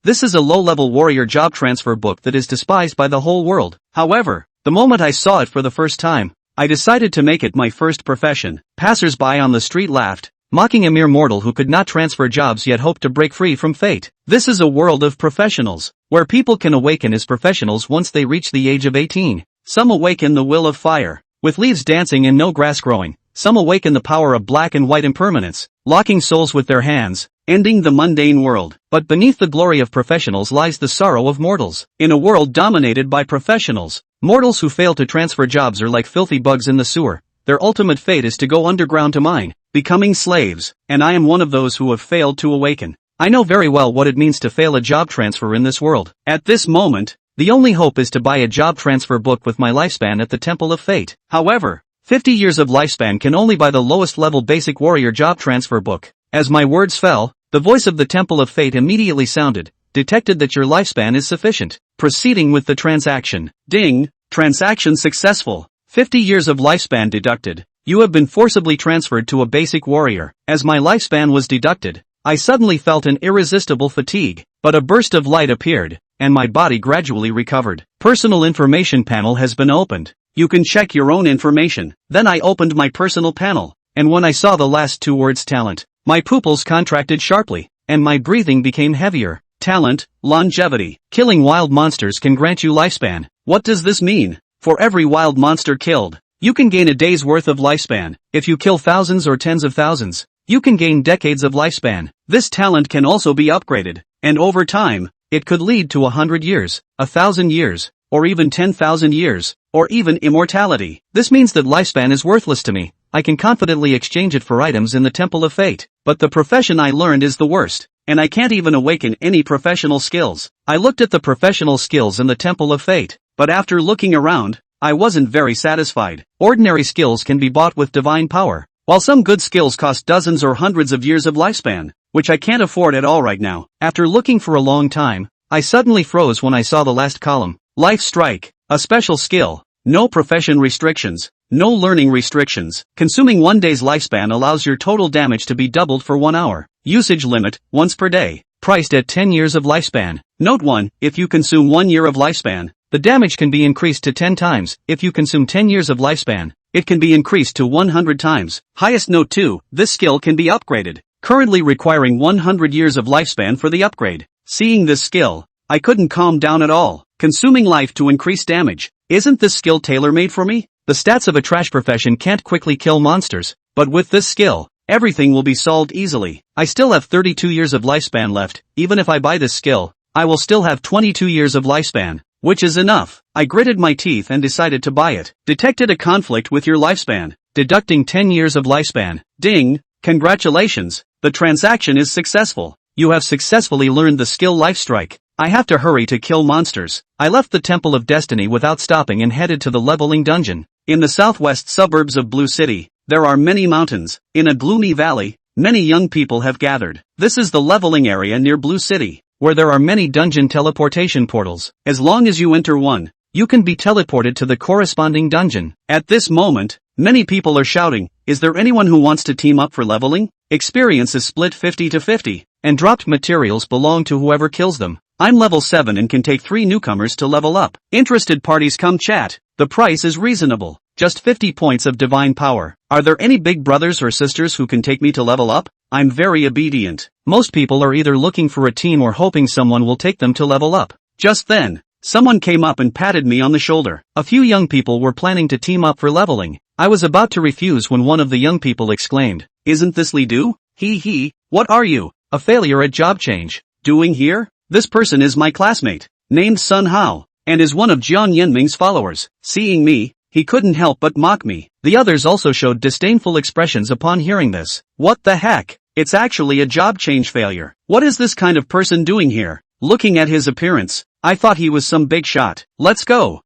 This is a low-level warrior job transfer book that is despised by the whole world. However, the moment I saw it for the first time, I decided to make it my first profession. Passers-by on the street laughed, mocking a mere mortal who could not transfer jobs yet hoped to break free from fate. This is a world of professionals, where people can awaken as professionals once they reach the age of 18. Some awaken the will of fire, with leaves dancing and no grass growing. Some awaken the power of black and white impermanence, locking souls with their hands, ending the mundane world. But beneath the glory of professionals lies the sorrow of mortals. In a world dominated by professionals, mortals who fail to transfer jobs are like filthy bugs in the sewer. Their ultimate fate is to go underground to mine, becoming slaves, and I am one of those who have failed to awaken. I know very well what it means to fail a job transfer in this world. At this moment, the only hope is to buy a job transfer book with my lifespan at the Temple of Fate. However, 50 years of lifespan can only buy the lowest level basic warrior job transfer book. As my words fell, the voice of the Temple of Fate immediately sounded, detected that your lifespan is sufficient. Proceeding with the transaction. Ding, transaction successful. 50 years of lifespan deducted. You have been forcibly transferred to a basic warrior. As my lifespan was deducted, I suddenly felt an irresistible fatigue, but a burst of light appeared, and my body gradually recovered. Personal information panel has been opened. You can check your own information. Then I opened my personal panel, and when I saw the last two words talent, my pupils contracted sharply, and my breathing became heavier. Talent, longevity. Killing wild monsters can grant you lifespan. What does this mean? For every wild monster killed, you can gain a day's worth of lifespan. If you kill thousands or tens of thousands, you can gain decades of lifespan. This talent can also be upgraded, and over time, it could lead to 100 years, 1,000 years, or even 10,000 years, or even immortality. This means that lifespan is worthless to me. I can confidently exchange it for items in the Temple of Fate. But the profession I learned is the worst, and I can't even awaken any professional skills. I looked at the professional skills in the Temple of Fate, but after looking around, I wasn't very satisfied. Ordinary skills can be bought with divine power, while some good skills cost dozens or hundreds of years of lifespan, which I can't afford at all right now. After looking for a long time, I suddenly froze when I saw the last column. Life Strike, a special skill. No profession restrictions, no learning restrictions. Consuming 1 day's lifespan allows your total damage to be doubled for 1 hour. Usage limit, once per day. Priced at 10 years of lifespan. Note 1, if you consume 1 year of lifespan, the damage can be increased to 10 times. If you consume 10 years of lifespan, it can be increased to 100 times. Highest note 2, this skill can be upgraded, currently requiring 100 years of lifespan for the upgrade. Seeing this skill, I couldn't calm down at all. Consuming life to increase damage. Isn't this skill tailor-made for me? The stats of a trash profession can't quickly kill monsters, but with this skill, everything will be solved easily. I still have 32 years of lifespan left. Even if I buy this skill, I will still have 22 years of lifespan, which is enough. I gritted my teeth and decided to buy it. Detected a conflict with your lifespan. Deducting 10 years of lifespan. Ding, congratulations, the transaction is successful. You have successfully learned the skill Life Strike. I have to hurry to kill monsters. I left the Temple of Destiny without stopping and headed to the leveling dungeon. In the southwest suburbs of Blue City, there are many mountains. In a gloomy valley, many young people have gathered. This is the leveling area near Blue City, where there are many dungeon teleportation portals. As long as you enter one, you can be teleported to the corresponding dungeon. At this moment, many people are shouting, "Is there anyone who wants to team up for leveling?" Experience is split 50 to 50, and dropped materials belong to whoever kills them. I'm level 7 and can take 3 newcomers to level up. Interested parties come chat. The price is reasonable. Just 50 points of divine power. Are there any big brothers or sisters who can take me to level up? I'm very obedient. Most people are either looking for a team or hoping someone will take them to level up. Just then, someone came up and patted me on the shoulder. A few young people were planning to team up for leveling. I was about to refuse when one of the young people exclaimed, "Isn't this Li Du? He, what are you, a failure at job change, doing here?" This person is my classmate, named Sun Hao, and is one of Jian Yanming's followers. Seeing me, he couldn't help but mock me. The others also showed disdainful expressions upon hearing this. What the heck? It's actually a job change failure. What is this kind of person doing here? Looking at his appearance, I thought he was some big shot. Let's go.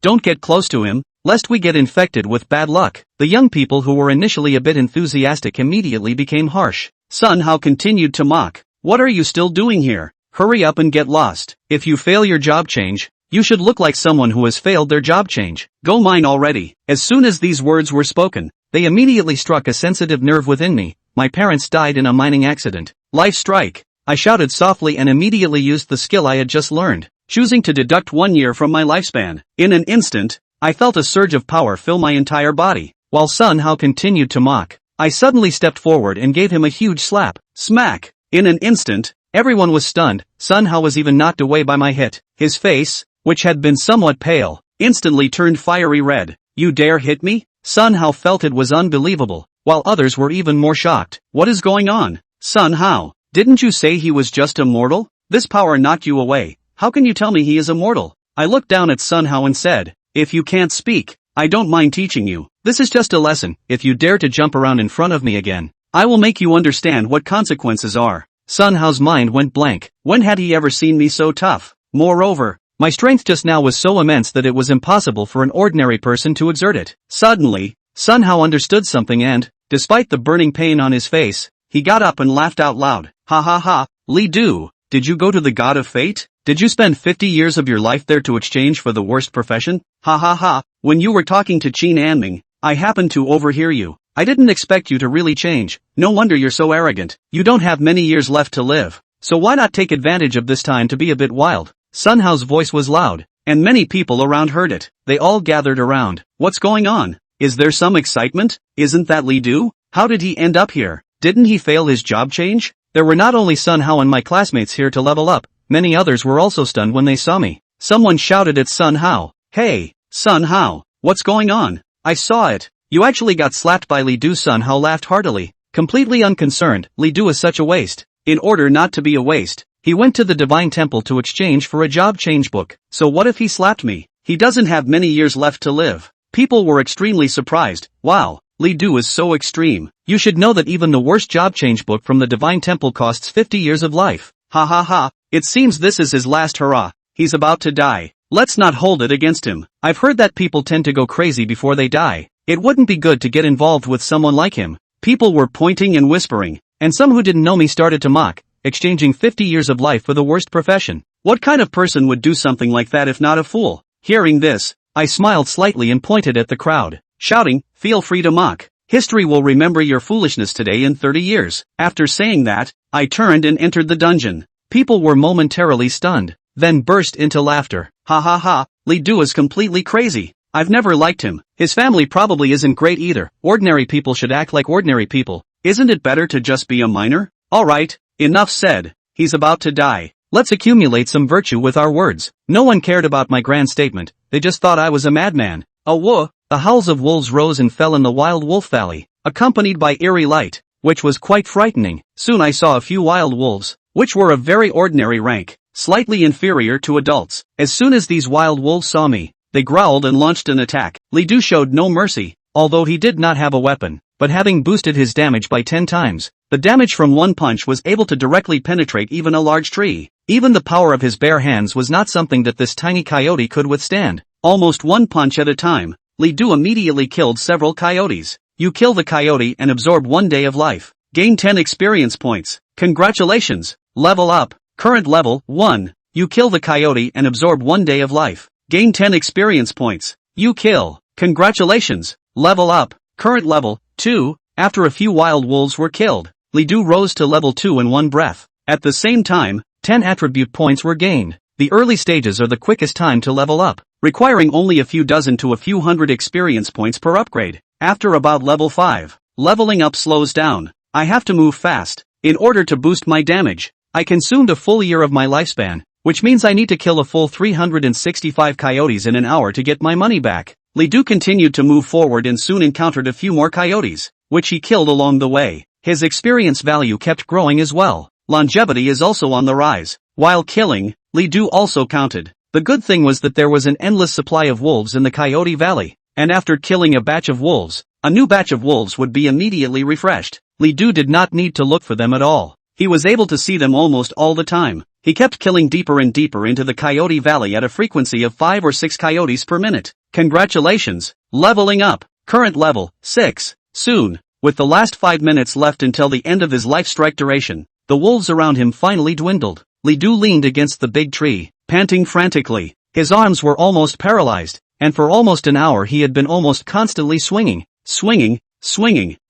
Don't get close to him, lest we get infected with bad luck. The young people who were initially a bit enthusiastic immediately became harsh. Sun Hao continued to mock. What are you still doing here? Hurry up and get lost. If you fail your job change, you should look like someone who has failed their job change. Go mine already. As soon as these words were spoken, they immediately struck a sensitive nerve within me. My parents died in a mining accident. Life Strike. I shouted softly and immediately used the skill I had just learned, choosing to deduct 1 year from my lifespan. In an instant, I felt a surge of power fill my entire body. While Sun Hao continued to mock, I suddenly stepped forward and gave him a huge slap. Smack! In an instant, everyone was stunned. Sun Hao was even knocked away by my hit. His face, which had been somewhat pale, instantly turned fiery red. You dare hit me? Sun Hao felt it was unbelievable, while others were even more shocked. What is going on? Sun Hao, didn't you say he was just a mortal? This power knocked you away. How can you tell me he is immortal? I looked down at Sun Hao and said, if you can't speak, I don't mind teaching you. This is just a lesson. If you dare to jump around in front of me again, I will make you understand what consequences are. Sun Hao's mind went blank. When had he ever seen me so tough? Moreover, my strength just now was so immense that it was impossible for an ordinary person to exert it. Suddenly, Sun Hao understood something and, despite the burning pain on his face, he got up and laughed out loud. Ha ha ha, Li Du, did you go to the God of Fate? Did you spend 50 years of your life there to exchange for the worst profession? Ha ha ha, when you were talking to Qin Anming, I happened to overhear you. I didn't expect you to really change. No wonder you're so arrogant. You don't have many years left to live. So why not take advantage of this time to be a bit wild? Sun Hao's voice was loud, and many people around heard it. They all gathered around. What's going on? Is there some excitement? Isn't that Li Du? How did he end up here? Didn't he fail his job change? There were not only Sun Hao and my classmates here to level up, many others were also stunned when they saw me. Someone shouted at Sun Hao. Hey, Sun Hao, what's going on? I saw it. You actually got slapped by Li Du. Sun Hao laughed heartily, completely unconcerned. Li Du is such a waste. In order not to be a waste, he went to the Divine Temple to exchange for a job change book. So what if he slapped me? He doesn't have many years left to live. People were extremely surprised. Wow, Li Du is so extreme. You should know that even the worst job change book from the Divine Temple costs 50 years of life. Ha ha ha, it seems this is his last hurrah. He's about to die. Let's not hold it against him. I've heard that people tend to go crazy before they die. It wouldn't be good to get involved with someone like him. People were pointing and whispering, and some who didn't know me started to mock, exchanging 50 years of life for the worst profession. What kind of person would do something like that if not a fool? Hearing this, I smiled slightly and pointed at the crowd, shouting, feel free to mock. History will remember your foolishness today in 30 years. After saying that, I turned and entered the dungeon. People were momentarily stunned, then burst into laughter. Ha ha ha, Li Du is completely crazy. I've never liked him. His family probably isn't great either. Ordinary people should act like ordinary people. Isn't it better to just be a minor? Alright, enough said. He's about to die. Let's accumulate some virtue with our words. No one cared about my grand statement. They just thought I was a madman. Whoa! The howls of wolves rose and fell in the wild wolf valley, accompanied by eerie light, which was quite frightening. Soon I saw a few wild wolves, which were of very ordinary rank, slightly inferior to adults. As soon as these wild wolves saw me, they growled and launched an attack. Li Du showed no mercy, although he did not have a weapon, but having boosted his damage by 10 times, the damage from one punch was able to directly penetrate even a large tree. Even the power of his bare hands was not something that this tiny coyote could withstand. Almost one punch at a time, Li Du immediately killed several coyotes. You kill the coyote and absorb 1 day of life. Gain 10 experience points. Congratulations. Level up. Current level, 1. You kill the coyote and absorb 1 day of life. Gain 10 experience points. You kill. Congratulations. Level up. Current level, 2. After a few wild wolves were killed, Li Du rose to level 2 in one breath. At the same time, 10 attribute points were gained. The early stages are the quickest time to level up, requiring only a few dozen to a few hundred experience points per upgrade. After about level 5, leveling up slows down. I have to move fast. In order to boost my damage, I consumed a full year of my lifespan, which means I need to kill a full 365 coyotes in an hour to get my money back. Li Du continued to move forward and soon encountered a few more coyotes, which he killed along the way. His experience value kept growing as well. Longevity is also on the rise. While killing, Li Du also counted. The good thing was that there was an endless supply of wolves in the Coyote Valley, and after killing a batch of wolves, a new batch of wolves would be immediately refreshed. Li Du did not need to look for them at all. He was able to see them almost all the time. He kept killing deeper and deeper into the Coyote Valley at a frequency of 5 or 6 coyotes per minute. Congratulations, leveling up. Current level, 6. Soon, with the last 5 minutes left until the end of his life strike duration, the wolves around him finally dwindled. Li Du leaned against the big tree, panting frantically. His arms were almost paralyzed, and for almost an hour he had been almost constantly swinging.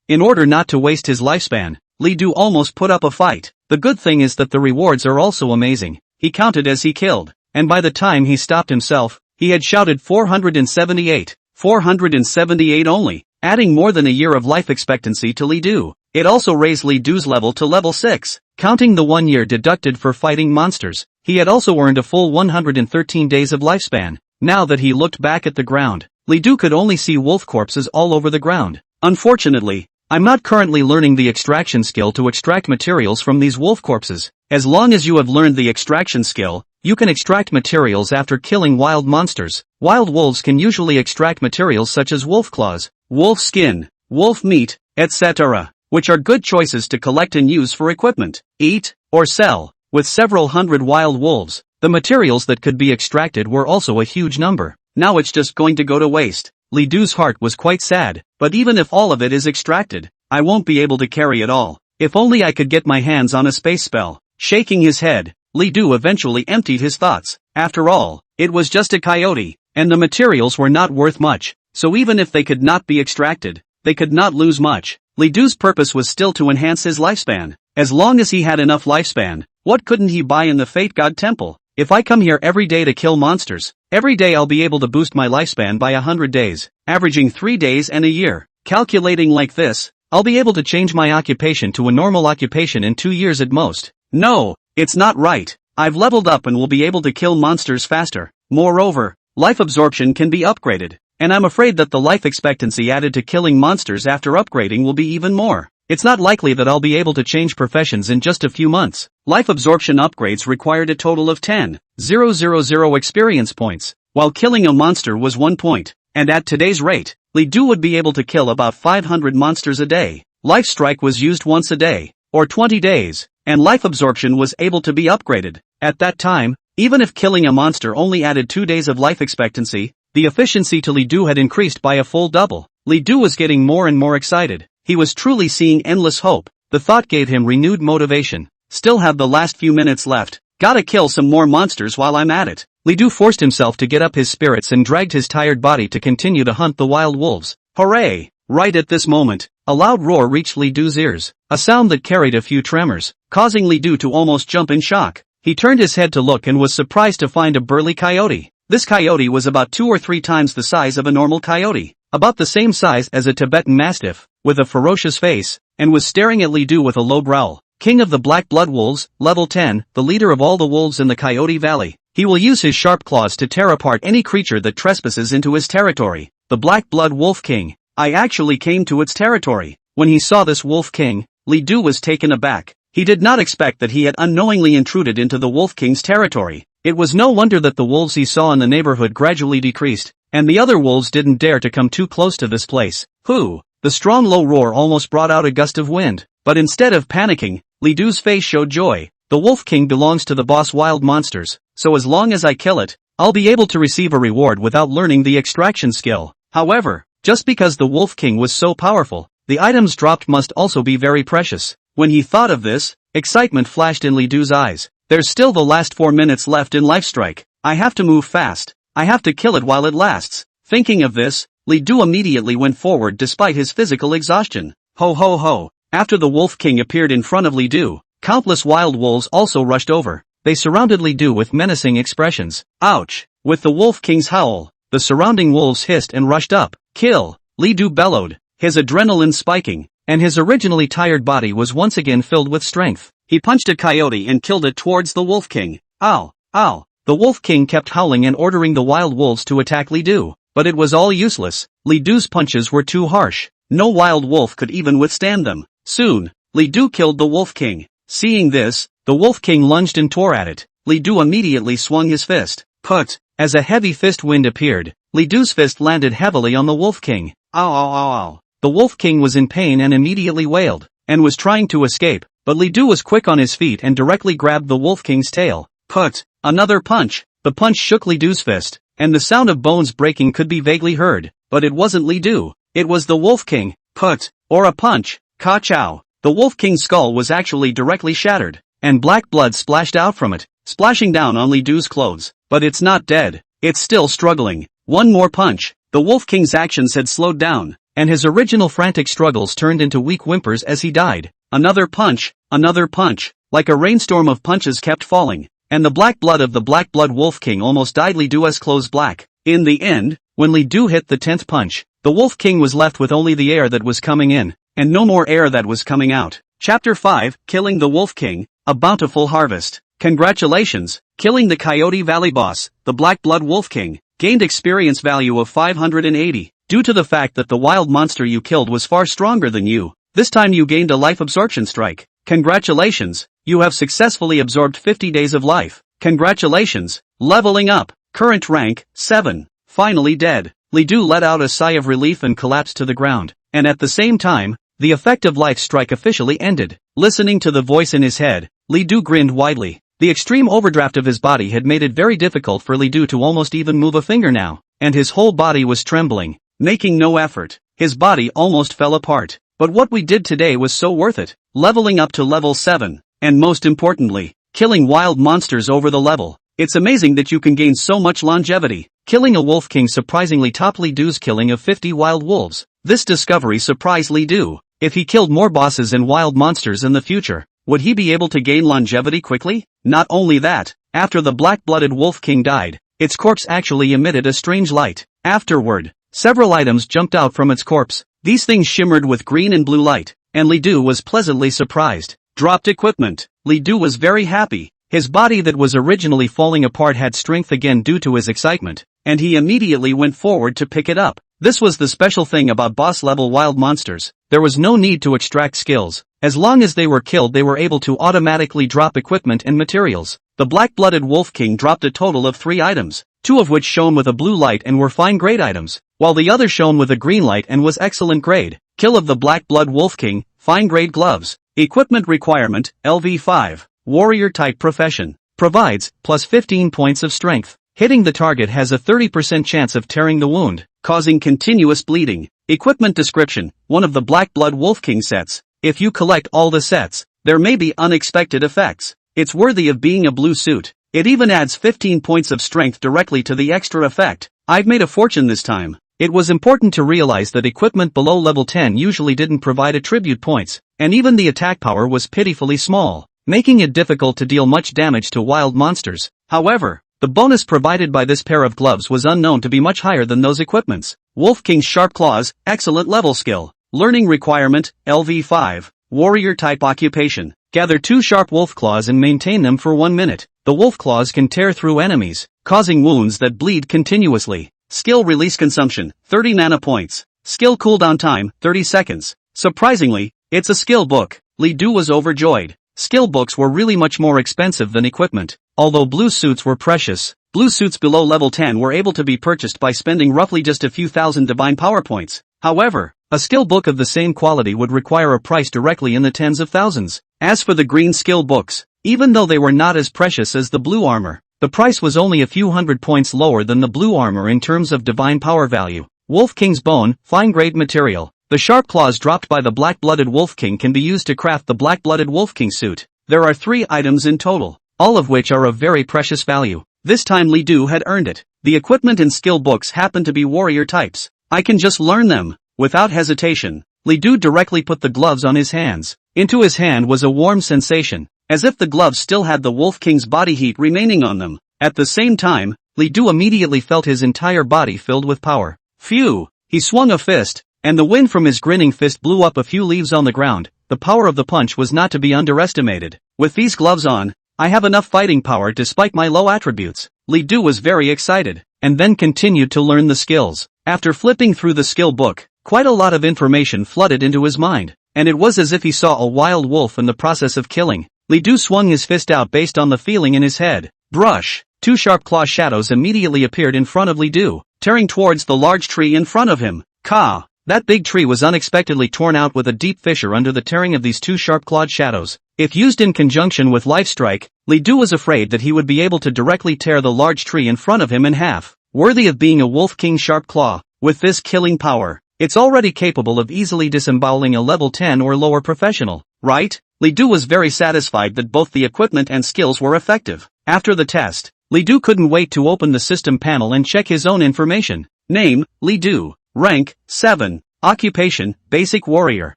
In order not to waste his lifespan, Li Du almost put up a fight. The good thing is that the rewards are also amazing. He counted as he killed, and by the time he stopped himself, he had shouted 478. 478 only, adding more than a year of life expectancy to Li Du. It also raised Li Du's level to level 6, counting the 1 year deducted for fighting monsters. He had also earned a full 113 days of lifespan. Now that he looked back at the ground, Li Du could only see wolf corpses all over the ground. Unfortunately, I'm not currently learning the extraction skill to extract materials from these wolf corpses. As long as you have learned the extraction skill, you can extract materials after killing wild monsters. Wild wolves can usually extract materials such as wolf claws, wolf skin, wolf meat, etc., which are good choices to collect and use for equipment, eat, or sell. With several hundred wild wolves, the materials that could be extracted were also a huge number. Now it's just going to go to waste. Li Du's heart was quite sad, but even if all of it is extracted, I won't be able to carry it all. If only I could get my hands on a space spell. Shaking his head, Li Du eventually emptied his thoughts. After all, it was just a coyote, and the materials were not worth much, so even if they could not be extracted, they could not lose much. Li Du's purpose was still to enhance his lifespan. As long as he had enough lifespan, what couldn't he buy in the Fate God Temple? If I come here every day to kill monsters, every day I'll be able to boost my lifespan by 100 days, averaging 3 days and a year. Calculating like this, I'll be able to change my occupation to a normal occupation in 2 years at most. No, it's not right. I've leveled up and will be able to kill monsters faster. Moreover, life absorption can be upgraded, and I'm afraid that the life expectancy added to killing monsters after upgrading will be even more. It's not likely that I'll be able to change professions in just a few months. Life absorption upgrades required a total of 10,000 experience points, while killing a monster was 1 point, and at today's rate, Li Du would be able to kill about 500 monsters a day. Life Strike was used once a day, or 20 days, and life absorption was able to be upgraded. At that time, even if killing a monster only added 2 days of life expectancy, the efficiency to Li Du had increased by a full double. Li Du was getting more and more excited. He was truly seeing endless hope. The thought gave him renewed motivation. Still have the last few minutes left. Gotta kill some more monsters while I'm at it. Li Du forced himself to get up his spirits and dragged his tired body to continue to hunt the wild wolves. Hooray! Right at this moment, a loud roar reached Li Du's ears, a sound that carried a few tremors, causing Li Du to almost jump in shock. He turned his head to look and was surprised to find a burly coyote. This coyote was about 2 or 3 times the size of a normal coyote, about the same size as a Tibetan Mastiff, with a ferocious face, and was staring at Li Du with a low growl. King of the Black Blood Wolves, level 10, the leader of all the wolves in the Coyote Valley. He will use his sharp claws to tear apart any creature that trespasses into his territory. The Black Blood Wolf King. I actually came to its territory. When he saw this Wolf King, Li Du was taken aback. He did not expect that he had unknowingly intruded into the Wolf King's territory. It was no wonder that the wolves he saw in the neighborhood gradually decreased, and the other wolves didn't dare to come too close to this place. Who? The strong low roar almost brought out a gust of wind, but instead of panicking, Li Du's face showed joy. The Wolf King belongs to the boss Wild Monsters, so as long as I kill it, I'll be able to receive a reward without learning the extraction skill. However, just because the Wolf King was so powerful, the items dropped must also be very precious. When he thought of this, excitement flashed in Li Du's eyes. There's still the last 4 minutes left in Life Strike. I have to move fast. I have to kill it while it lasts. Thinking of this, Li Du immediately went forward despite his physical exhaustion. Ho ho ho. After the Wolf King appeared in front of Li Du, countless wild wolves also rushed over. They surrounded Li Du with menacing expressions. Ouch! With the Wolf King's howl, the surrounding wolves hissed and rushed up. Kill! Li Du bellowed, his adrenaline spiking, and his originally tired body was once again filled with strength. He punched a coyote and killed it towards the Wolf King. Ow! Ow! The Wolf King kept howling and ordering the wild wolves to attack Li Du, but it was all useless. Li Du's punches were too harsh. No wild wolf could even withstand them. Soon, Li Du killed the Wolf King. Seeing this, the Wolf King lunged and tore at it. Li Du immediately swung his fist. Put! As a heavy fist wind appeared, Li Du's fist landed heavily on the Wolf King. Ow ow ow ow. The Wolf King was in pain and immediately wailed, and was trying to escape, but Li Du was quick on his feet and directly grabbed the Wolf King's tail. Put! Another punch. The punch shook Li Du's fist, and the sound of bones breaking could be vaguely heard, but it wasn't Li Du. It was the Wolf King. Put! Or a punch. Ka-chow. The Wolf King's skull was actually directly shattered, and black blood splashed out from it, splashing down on Li Du's clothes. But it's not dead. It's still struggling. One more punch. The Wolf King's actions had slowed down, and his original frantic struggles turned into weak whimpers as he died. Another punch. Another punch. like a rainstorm of punches kept falling, and the black blood of the Black Blood Wolf King almost dyed Li Du's clothes black. In the end, when Li Du hit the 10th punch, the Wolf King was left with only the air that was coming in, and no more air that was coming out. Chapter 5, Killing the Wolf King, A Bountiful Harvest. Congratulations, killing the Coyote Valley boss, the Black Blood Wolf King, gained experience value of 580. Due to the fact that the wild monster you killed was far stronger than you, this time you gained a life absorption strike. Congratulations, you have successfully absorbed 50 days of life. Congratulations, leveling up. Current rank, 7. Finally dead. Li Du let out a sigh of relief and collapsed to the ground, and at the same time, the effective life strike officially ended. Listening to the voice in his head, Li Du grinned widely. The extreme overdraft of his body had made it very difficult for Li Du to almost even move a finger now, and his whole body was trembling, making no effort. His body almost fell apart. But what we did today was so worth it, leveling up to level 7, and most importantly, killing wild monsters over the level. It's amazing that you can gain so much longevity. Killing a Wolf King surprisingly topped Li Du's killing of 50 wild wolves. This discovery surprised Li Du. If he killed more bosses and wild monsters in the future, would he be able to gain longevity quickly? Not only that, after the black-blooded Wolf King died, its corpse actually emitted a strange light. Afterward, several items jumped out from its corpse. These things shimmered with green and blue light, and Li Du was pleasantly surprised. Dropped equipment. Li Du was very happy. His body that was originally falling apart had strength again due to his excitement, and he immediately went forward to pick it up. This was the special thing about boss-level wild monsters. There was no need to extract skills. As long as they were killed, they were able to automatically drop equipment and materials. The black-blooded Wolf King dropped a total of 3 items, 2 of which shone with a blue light and were fine grade items, while the other shone with a green light and was excellent grade. Kill of the Black Blood Wolf King, fine grade gloves. Equipment requirement, LV5. Warrior type profession. Provides, plus 15 points of strength. Hitting the target has a 30% chance of tearing the wound, causing continuous bleeding. Equipment description, one of the Black Blood Wolf King sets. If you collect all the sets, there may be unexpected effects. It's worthy of being a blue suit. It even adds 15 points of strength directly to the extra effect. I've made a fortune this time. It was important to realize that equipment below level 10 usually didn't provide attribute points, and even the attack power was pitifully small, making it difficult to deal much damage to wild monsters. However, the bonus provided by this pair of gloves was unknown to be much higher than those equipments. Wolf King's Sharp Claws, excellent level skill. Learning requirement, LV5. Warrior type occupation. Gather 2 sharp wolf claws and maintain them for 1 minute. The wolf claws can tear through enemies, causing wounds that bleed continuously. Skill release consumption, 30 mana points. Skill cooldown time, 30 seconds. Surprisingly, it's a skill book. Li Du was overjoyed. Skill books were really much more expensive than equipment. Although blue suits were precious, blue suits below level 10 were able to be purchased by spending roughly just a few thousand divine power points. However, a skill book of the same quality would require a price directly in the tens of thousands. As for the green skill books, even though they were not as precious as the blue armor, the price was only a few hundred points lower than the blue armor in terms of divine power value. Wolf King's Bone, fine grade material. The sharp claws dropped by the black-blooded Wolf King can be used to craft the black-blooded Wolf King suit. There are 3 items in total, all of which are of very precious value. This time Li Du had earned it. The equipment and skill books happen to be warrior types. I can just learn them. Without hesitation, Li Du directly put the gloves on his hands. Into his hand was a warm sensation, as if the gloves still had the Wolf King's body heat remaining on them. At the same time, Li Du immediately felt his entire body filled with power. Phew! He swung a fist, and the wind from his grinning fist blew up a few leaves on the ground. The power of the punch was not to be underestimated. With these gloves on, I have enough fighting power despite my low attributes. Li Du was very excited, and then continued to learn the skills. After flipping through the skill book, quite a lot of information flooded into his mind, and it was as if he saw a wild wolf in the process of killing. Li Du swung his fist out based on the feeling in his head. Brush! 2 sharp claw shadows immediately appeared in front of Li Du, tearing towards the large tree in front of him. Ka! That big tree was unexpectedly torn out with a deep fissure under the tearing of these 2 sharp-clawed shadows. If used in conjunction with Life Strike, Li Du was afraid that he would be able to directly tear the large tree in front of him in half. Worthy of being a Wolf King Sharp Claw, with this killing power, it's already capable of easily disemboweling a level 10 or lower professional, right? Li Du was very satisfied that both the equipment and skills were effective. After the test, Li Du couldn't wait to open the system panel and check his own information. Name, Li Du. Rank, 7. Occupation, Basic Warrior.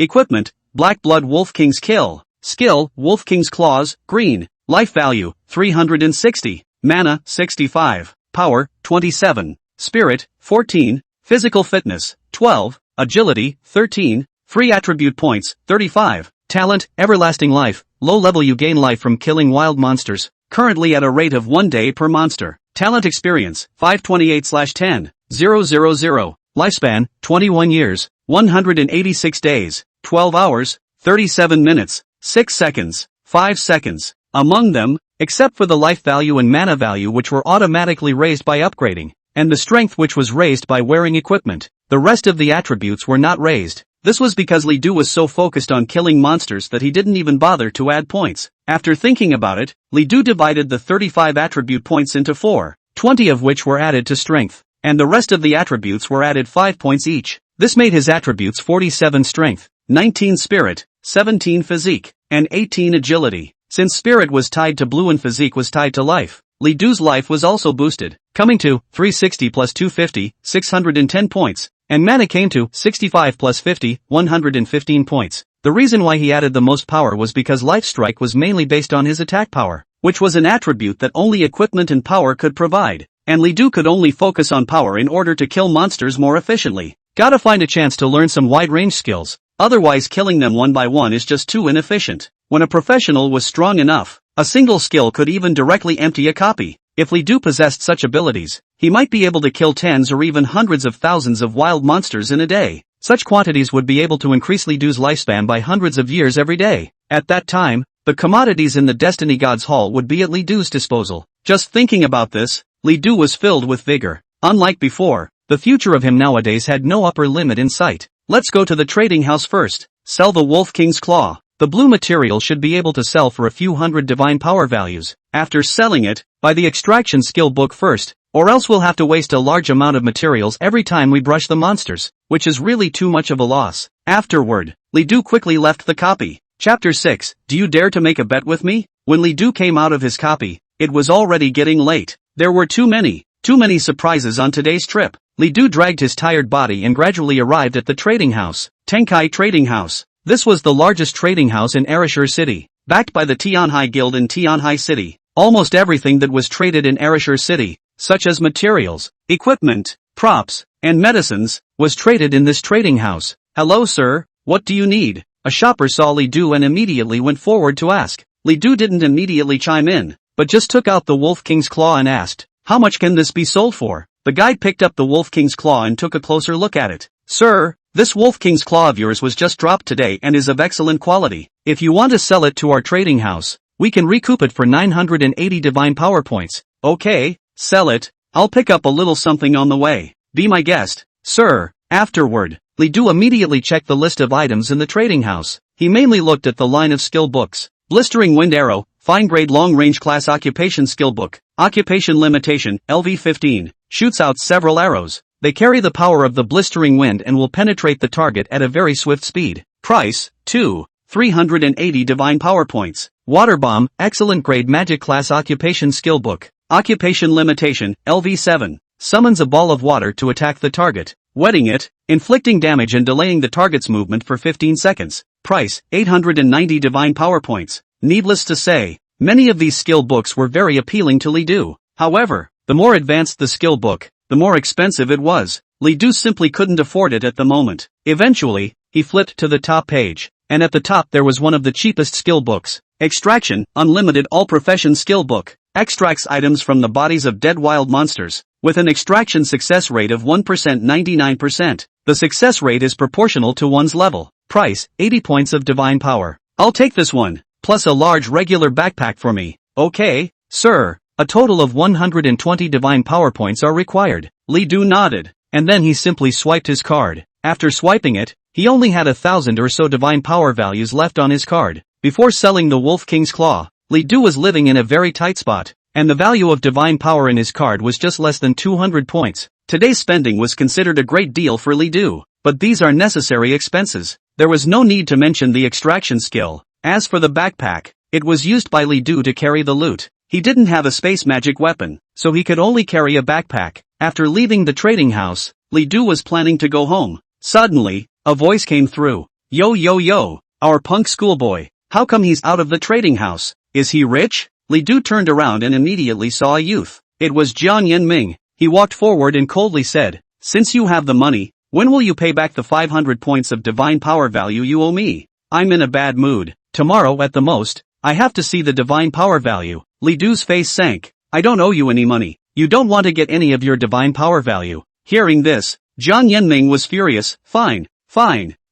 Equipment, Black Blood Wolf King's Kill. Skill, Wolf King's Claws, green. Life value, 360. Mana, 65. Power, 27. Spirit, 14. Physical fitness, 12. Agility, 13. Free attribute points, 35. Talent, Everlasting Life. Low level, you gain life from killing wild monsters, currently at a rate of 1 day per monster. Talent experience, 528/10. 000. Lifespan, 21 years, 186 days, 12 hours, 37 minutes, 6 seconds, 5 seconds. Among them, except for the life value and mana value, which were automatically raised by upgrading, and the strength, which was raised by wearing equipment, the rest of the attributes were not raised. This was because Li Du was so focused on killing monsters that he didn't even bother to add points. After thinking about it, Li Du divided the 35 attribute points into 4, 20 of which were added to strength, and the rest of the attributes were added 5 points each. This made his attributes 47 strength, 19 spirit, 17 physique, and 18 agility. Since spirit was tied to blue and physique was tied to life, Li Du's life was also boosted, coming to 360 plus 250, 610 points, and mana came to 65 plus 50, 115 points. The reason why he added the most power was because life strike was mainly based on his attack power, which was an attribute that only equipment and power could provide, and Li Du could only focus on power in order to kill monsters more efficiently. Gotta find a chance to learn some wide-range skills, otherwise killing them one by one is just too inefficient. When a professional was strong enough, a single skill could even directly empty a copy. If Li Du possessed such abilities, he might be able to kill tens or even hundreds of thousands of wild monsters in a day. Such quantities would be able to increase Li Du's lifespan by hundreds of years every day. At that time, the commodities in the Destiny God's Hall would be at Li Du's disposal. Just thinking about this, Li Du was filled with vigor. Unlike before, the future of him nowadays had no upper limit in sight. Let's go to the trading house first. Sell the Wolf King's Claw. The blue material should be able to sell for a few hundred divine power values. After selling it, buy the extraction skill book first, or else we'll have to waste a large amount of materials every time we brush the monsters, which is really too much of a loss. Afterward, Li Du quickly left the copy. Chapter 6, Do you dare to make a bet with me? When Li Du came out of his copy, it was already getting late. There were too many surprises on today's trip. Li Du dragged his tired body and gradually arrived at the trading house. Tenkai Trading House. This was the largest trading house in Arashur City, backed by the Tianhai Guild in Tianhai City. Almost everything that was traded in Arashur City, such as materials, equipment, props, and medicines, was traded in this trading house. Hello sir, what do you need? A shopper saw Li Du and immediately went forward to ask. Li Du didn't immediately chime in, but just took out the Wolf King's Claw and asked, how much can this be sold for? The guy picked up the Wolf King's Claw and took a closer look at it. Sir, this Wolf King's Claw of yours was just dropped today and is of excellent quality. If you want to sell it to our trading house, we can recoup it for 980 divine power points. Okay, sell it. I'll pick up a little something on the way. Be my guest, sir. Afterward, Li Du immediately checked the list of items in the trading house. He mainly looked at the line of skill books. Blistering Wind Arrow, Fine Grade Long Range Class Occupation Skill Book. Occupation Limitation, LV15. Shoots out several arrows. They carry the power of the blistering wind and will penetrate the target at a very swift speed. Price, 380 divine power points. Water Bomb, Excellent Grade Magic Class Occupation Skill Book. Occupation Limitation, LV7. Summons a ball of water to attack the target, wetting it, inflicting damage and delaying the target's movement for 15 seconds. Price, 890 divine power points. Needless to say, many of these skill books were very appealing to Li Du. However, the more advanced the skill book, the more expensive it was. Li Du simply couldn't afford it at the moment. Eventually, he flipped to the top page, and at the top there was one of the cheapest skill books. Extraction, Unlimited All Profession Skill Book. Extracts items from the bodies of dead wild monsters, with an extraction success rate of 1% 99%. The success rate is proportional to one's level. Price, 80 points of divine power. I'll take this one, plus a large regular backpack for me. Okay, sir. A total of 120 divine power points are required. Li Du nodded, and then he simply swiped his card. After swiping it, he only had 1,000 or so divine power values left on his card. Before selling the Wolf King's Claw, Li Du was living in a very tight spot, and the value of divine power in his card was just less than 200 points. Today's spending was considered a great deal for Li Du, but these are necessary expenses. There was no need to mention the extraction skill. As for the backpack, it was used by Li Du to carry the loot. He didn't have a space magic weapon, so he could only carry a backpack. After leaving the trading house, Li Du was planning to go home. Suddenly, a voice came through. Yo yo yo, our punk schoolboy. How come he's out of the trading house? Is he rich? Li Du turned around and immediately saw a youth. It was Jiang Yanming. He walked forward and coldly said, "Since you have the money, when will you pay back the 500 points of divine power value you owe me? I'm in a bad mood. Tomorrow at the most, I have to see the divine power value." Li Du's face sank. "I don't owe you any money. You don't want to get any of your divine power value." Hearing this, Jiang Yanming was furious. Fine.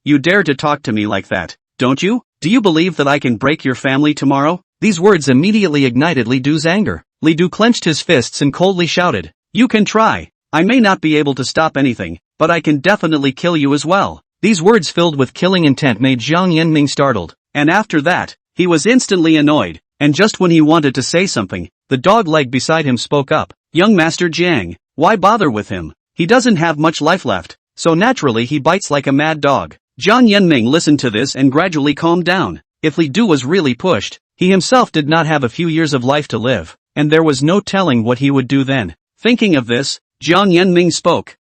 You dare to talk to me like that, don't you? Do you believe that I can break your family tomorrow? These words immediately ignited Li Du's anger. Li Du clenched his fists and coldly shouted, "You can try. I may not be able to stop anything, but I can definitely kill you as well." These words filled with killing intent made Jiang Yanming startled, and after that, he was instantly annoyed, and just when he wanted to say something, the dog leg beside him spoke up. "Young Master Jiang, why bother with him? He doesn't have much life left, so naturally he bites like a mad dog." Jiang Yanming listened to this and gradually calmed down. If Li Du was really pushed, he himself did not have a few years of life to live, and there was no telling what he would do then. Thinking of this, Jiang Yanming spoke.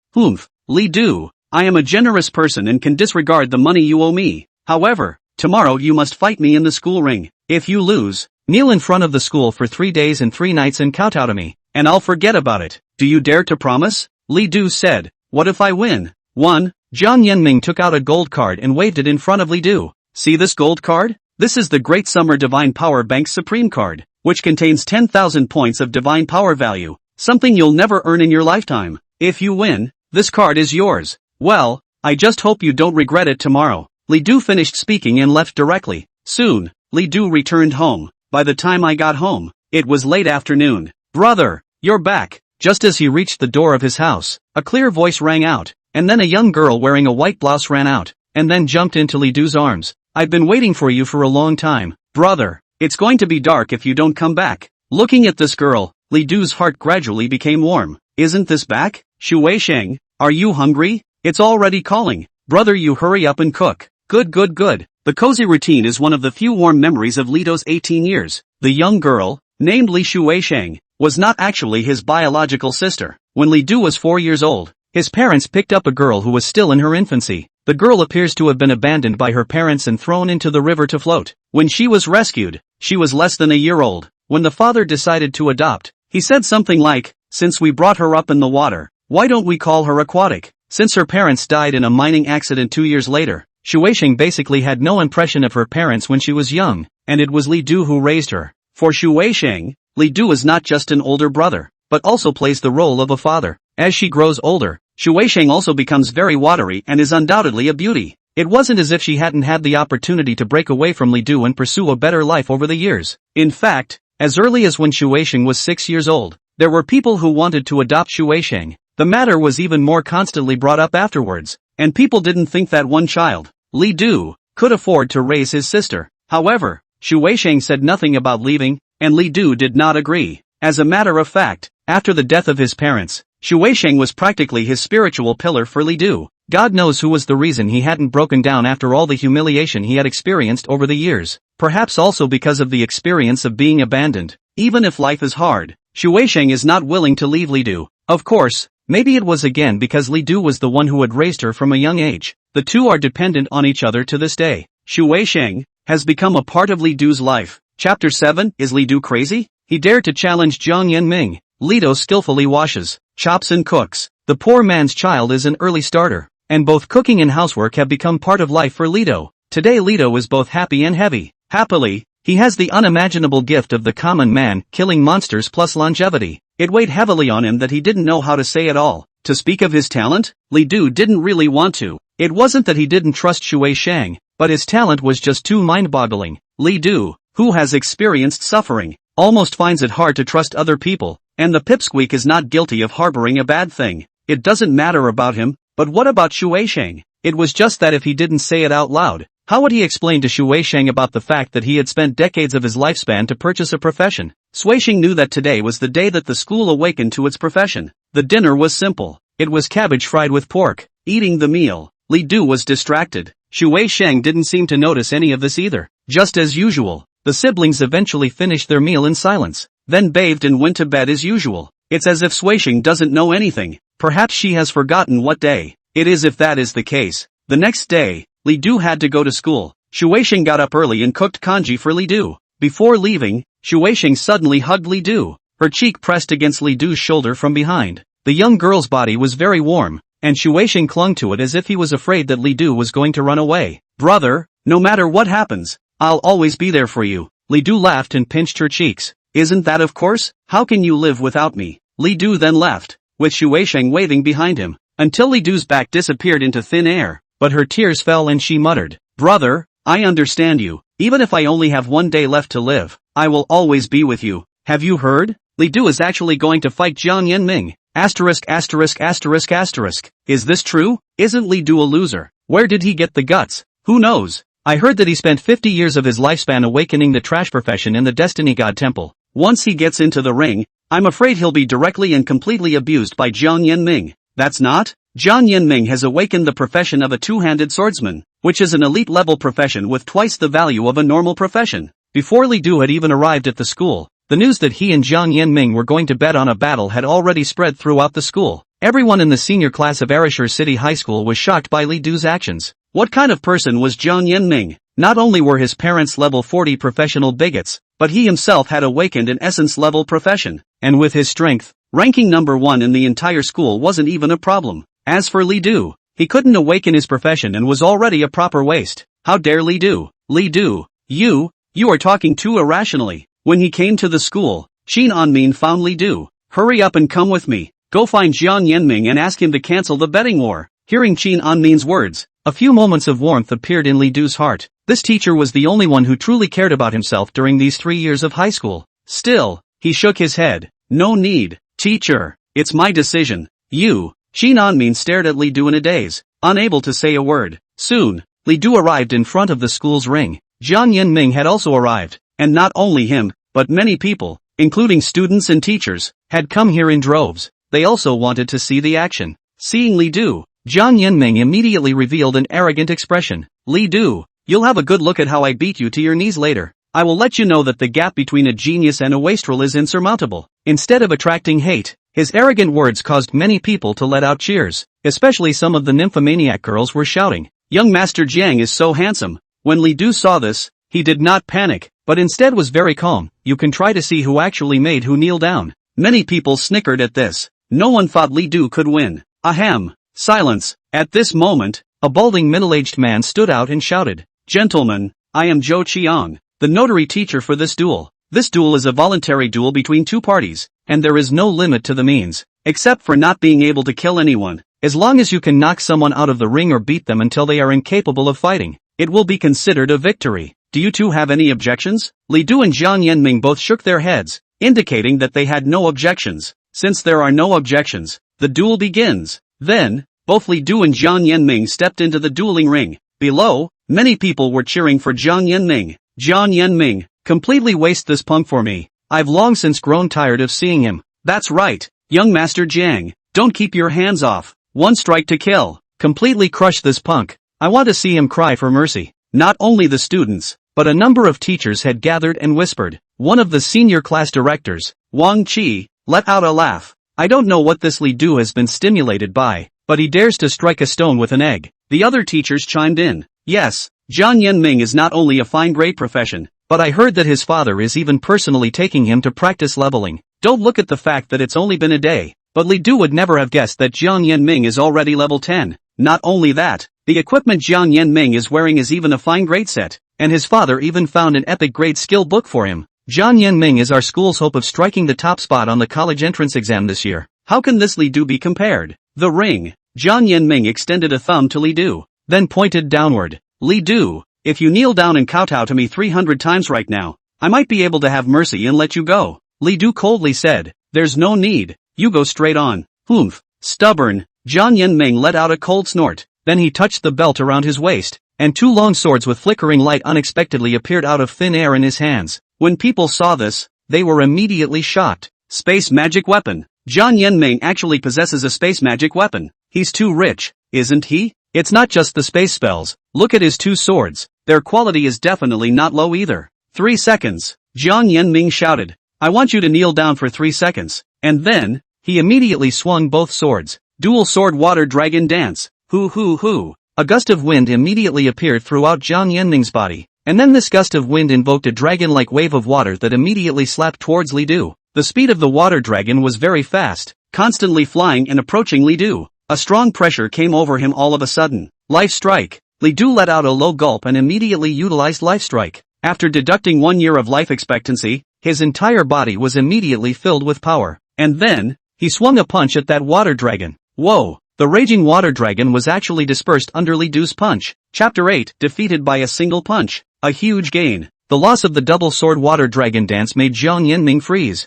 Li Du, I am a generous person and can disregard the money you owe me. However, tomorrow you must fight me in the school ring. If you lose, kneel in front of the school for 3 days and 3 nights and kowtow to me, and I'll forget about it. Do you dare to promise? Li Du said. What if I win? 1. Jiang Yanming took out a gold card and waved it in front of Li Du. See this gold card? This is the Great Summer Divine Power Bank Supreme card, which contains 10,000 points of divine power value, something you'll never earn in your lifetime. If you win, this card is yours. Well, I just hope you don't regret it tomorrow. Li Du finished speaking and left directly. Soon, Li Du returned home. By the time I got home, it was late afternoon. Brother, you're back. Just as he reached the door of his house, a clear voice rang out, and then a young girl wearing a white blouse ran out, and then jumped into Li Du's arms. I've been waiting for you for a long time. Brother, it's going to be dark if you don't come back. Looking at this girl, Li Du's heart gradually became warm. Isn't this back? Shu Weisheng, are you hungry? It's already calling. Brother, you hurry up and cook. Good. The cozy routine is one of the few warm memories of Li Du's 18 years. The young girl, named Li Shu Weisheng, was not actually his biological sister. When Li Du was 4 years old, his parents picked up a girl who was still in her infancy. The girl appears to have been abandoned by her parents and thrown into the river to float. When she was rescued, she was less than a year old. When the father decided to adopt, he said something like, "Since we brought her up in the water, why don't we call her aquatic?" Since her parents died in a mining accident 2 years later, Shu Weisheng basically had no impression of her parents when she was young, and it was Li Du who raised her. For Shu Weisheng, Li Du is not just an older brother, but also plays the role of a father. As she grows older, Shu Weisheng also becomes very watery and is undoubtedly a beauty. It wasn't as if she hadn't had the opportunity to break away from Li Du and pursue a better life over the years. In fact, as early as when Shu Weisheng was 6 years old, there were people who wanted to adopt Shu Weisheng. The matter was even more constantly brought up afterwards, and people didn't think that one child, Li Du, could afford to raise his sister. However, Shu Weisheng said nothing about leaving, and Li Du did not agree. As a matter of fact, after the death of his parents, Shu Weisheng was practically his spiritual pillar for Li Du. God knows who was the reason he hadn't broken down after all the humiliation he had experienced over the years. Perhaps also because of the experience of being abandoned. Even if life is hard, Shu Weisheng is not willing to leave Li Du. Of course, maybe it was again because Li Du was the one who had raised her from a young age. The two are dependent on each other to this day. Shu Weisheng has become a part of Li Du's life. Chapter 7, Is Li Du crazy? He dared to challenge Jiang Yanming. Li Du skillfully washes, chops and cooks. The poor man's child is an early starter, and both cooking and housework have become part of life for Li Du. Today Li Du is both happy and heavy. Happily, he has the unimaginable gift of the common man, killing monsters plus longevity. It weighed heavily on him that he didn't know how to say it all. To speak of his talent, Li Du didn't really want to. It wasn't that he didn't trust Shu Weisheng, but his talent was just too mind-boggling. Li Du, who has experienced suffering, almost finds it hard to trust other people, and the pipsqueak is not guilty of harboring a bad thing. It doesn't matter about him, but what about Shu Weisheng? It was just that if he didn't say it out loud, how would he explain to Shu Weisheng about the fact that he had spent decades of his lifespan to purchase a profession? Shu Weisheng knew that today was the day that the school awakened to its profession. The dinner was simple. It was cabbage fried with pork. Eating the meal, Li Du was distracted. Shu Weisheng didn't seem to notice any of this either. Just as usual, the siblings eventually finished their meal in silence, then bathed and went to bed as usual. It's as if Shu Weisheng doesn't know anything. Perhaps she has forgotten what day it is. If that is the case, the next day, Li Du had to go to school. Shu Weixing got up early and cooked congee for Li Du. Before leaving, Shu Weixing suddenly hugged Li Du, her cheek pressed against Li Du's shoulder from behind. The young girl's body was very warm, and Shu Weixing clung to it as if he was afraid that Li Du was going to run away. Brother, no matter what happens, I'll always be there for you. Li Du laughed and pinched her cheeks. Isn't that of course? How can you live without me? Li Du then left, with Shu Weixing waving behind him, until Li Du's back disappeared into thin air, but her tears fell and she muttered, Brother, I understand you. Even if I only have 1 day left to live, I will always be with you. Have you heard? Li Du is actually going to fight Jiang Yanming. *******. Is this true? Isn't Li Du a loser? Where did he get the guts? Who knows? I heard that he spent 50 years of his lifespan awakening the trash profession in the Destiny God Temple. Once he gets into the ring, I'm afraid he'll be directly and completely abused by Jiang Yanming. That's not? Jiang Yanming has awakened the profession of a two-handed swordsman, which is an elite-level profession with twice the value of a normal profession. Before Li Du had even arrived at the school, the news that he and Jiang Yanming were going to bet on a battle had already spread throughout the school. Everyone in the senior class of Arashur City High School was shocked by Li Du's actions. What kind of person was Jiang Yanming? Not only were his parents level 40 professional bigots, but he himself had awakened an essence-level profession. And with his strength, ranking number 1 in the entire school wasn't even a problem. As for Li Du, he couldn't awaken his profession and was already a proper waste. How dare Li Du? Li Du, you are talking too irrationally. When he came to the school, Qin Anmin found Li Du. Hurry up and come with me. Go find Jiang Yanming and ask him to cancel the betting war. Hearing Qin Anmin's words, a few moments of warmth appeared in Li Du's heart. This teacher was the only one who truly cared about himself during these 3 years of high school. Still, he shook his head. No need, teacher. It's my decision. You. Qin Anmin stared at Li Du in a daze, unable to say a word. Soon, Li Du arrived in front of the school's ring. Jiang Yanming had also arrived, and not only him, but many people, including students and teachers, had come here in droves. They also wanted to see the action. Seeing Li Du, Jiang Yanming immediately revealed an arrogant expression. Li Du, you'll have a good look at how I beat you to your knees later. I will let you know that the gap between a genius and a wastrel is insurmountable. Instead of attracting hate, his arrogant words caused many people to let out cheers. Especially some of the nymphomaniac girls were shouting, Young Master Jiang is so handsome. When Li Du saw this, he did not panic, but instead was very calm. You can try to see who actually made who kneel down. Many people snickered at this. No one thought Li Du could win. Ahem. Silence. At this moment, a balding middle-aged man stood out and shouted, Gentlemen, I am Zhou Qiang, the notary teacher for this duel. This duel is a voluntary duel between two parties, and there is no limit to the means, except for not being able to kill anyone. As long as you can knock someone out of the ring or beat them until they are incapable of fighting, it will be considered a victory. Do you two have any objections? Li Du and Jiang Yanming both shook their heads, indicating that they had no objections. Since there are no objections, the duel begins. Then, both Li Du and Jiang Yanming stepped into the dueling ring. Below, many people were cheering for Jiang Yanming. Jiang Yanming, completely waste this punk for me. I've long since grown tired of seeing him. That's right, young Master Jiang, don't keep your hands off. One strike to kill. Completely crush this punk. I want to see him cry for mercy. Not only the students, but a number of teachers had gathered and whispered. One of the senior class directors, Wang Qi, let out a laugh. I don't know what this Li Du has been stimulated by, but he dares to strike a stone with an egg. The other teachers chimed in. Yes, Jiang Yanming is not only a fine grade profession, but I heard that his father is even personally taking him to practice leveling. Don't look at the fact that it's only been a day, but Li Du would never have guessed that Jiang Yanming is already level 10. Not only that, the equipment Jiang Yanming is wearing is even a fine grade set, and his father even found an epic grade skill book for him. Jiang Yanming is our school's hope of striking the top spot on the college entrance exam this year. How can this Li Du be compared? The ring. Jiang Yanming extended a thumb to Li Du, then pointed downward. Li Du, if you kneel down and kowtow to me 300 times right now, I might be able to have mercy and let you go. Li Du coldly said, There's no need, you go straight on. Humph. Stubborn. Jiang Yanming let out a cold snort, then he touched the belt around his waist, and two long swords with flickering light unexpectedly appeared out of thin air in his hands. When people saw this, they were immediately shocked. Space magic weapon. Jiang Yanming actually possesses a space magic weapon. He's too rich, isn't he? It's not just the space spells. Look at his two swords. Their quality is definitely not low either. 3 seconds. Jiang Yanming shouted. I want you to kneel down for 3 seconds. And then, he immediately swung both swords. Dual sword water dragon dance. Hoo hoo hoo. A gust of wind immediately appeared throughout Jiang Yanming's body, and then this gust of wind invoked a dragon-like wave of water that immediately slapped towards Li Du. The speed of the water dragon was very fast, constantly flying and approaching Li Du. A strong pressure came over him all of a sudden. Life strike. Li Du let out a low gulp and immediately utilized life strike. After deducting 1 year of life expectancy, his entire body was immediately filled with power. And then, he swung a punch at that water dragon. Whoa! The raging water dragon was actually dispersed under Li Du's punch. Chapter 8, defeated by a single punch. A huge gain. The loss of the double sword water dragon dance made Jiang Yanming freeze.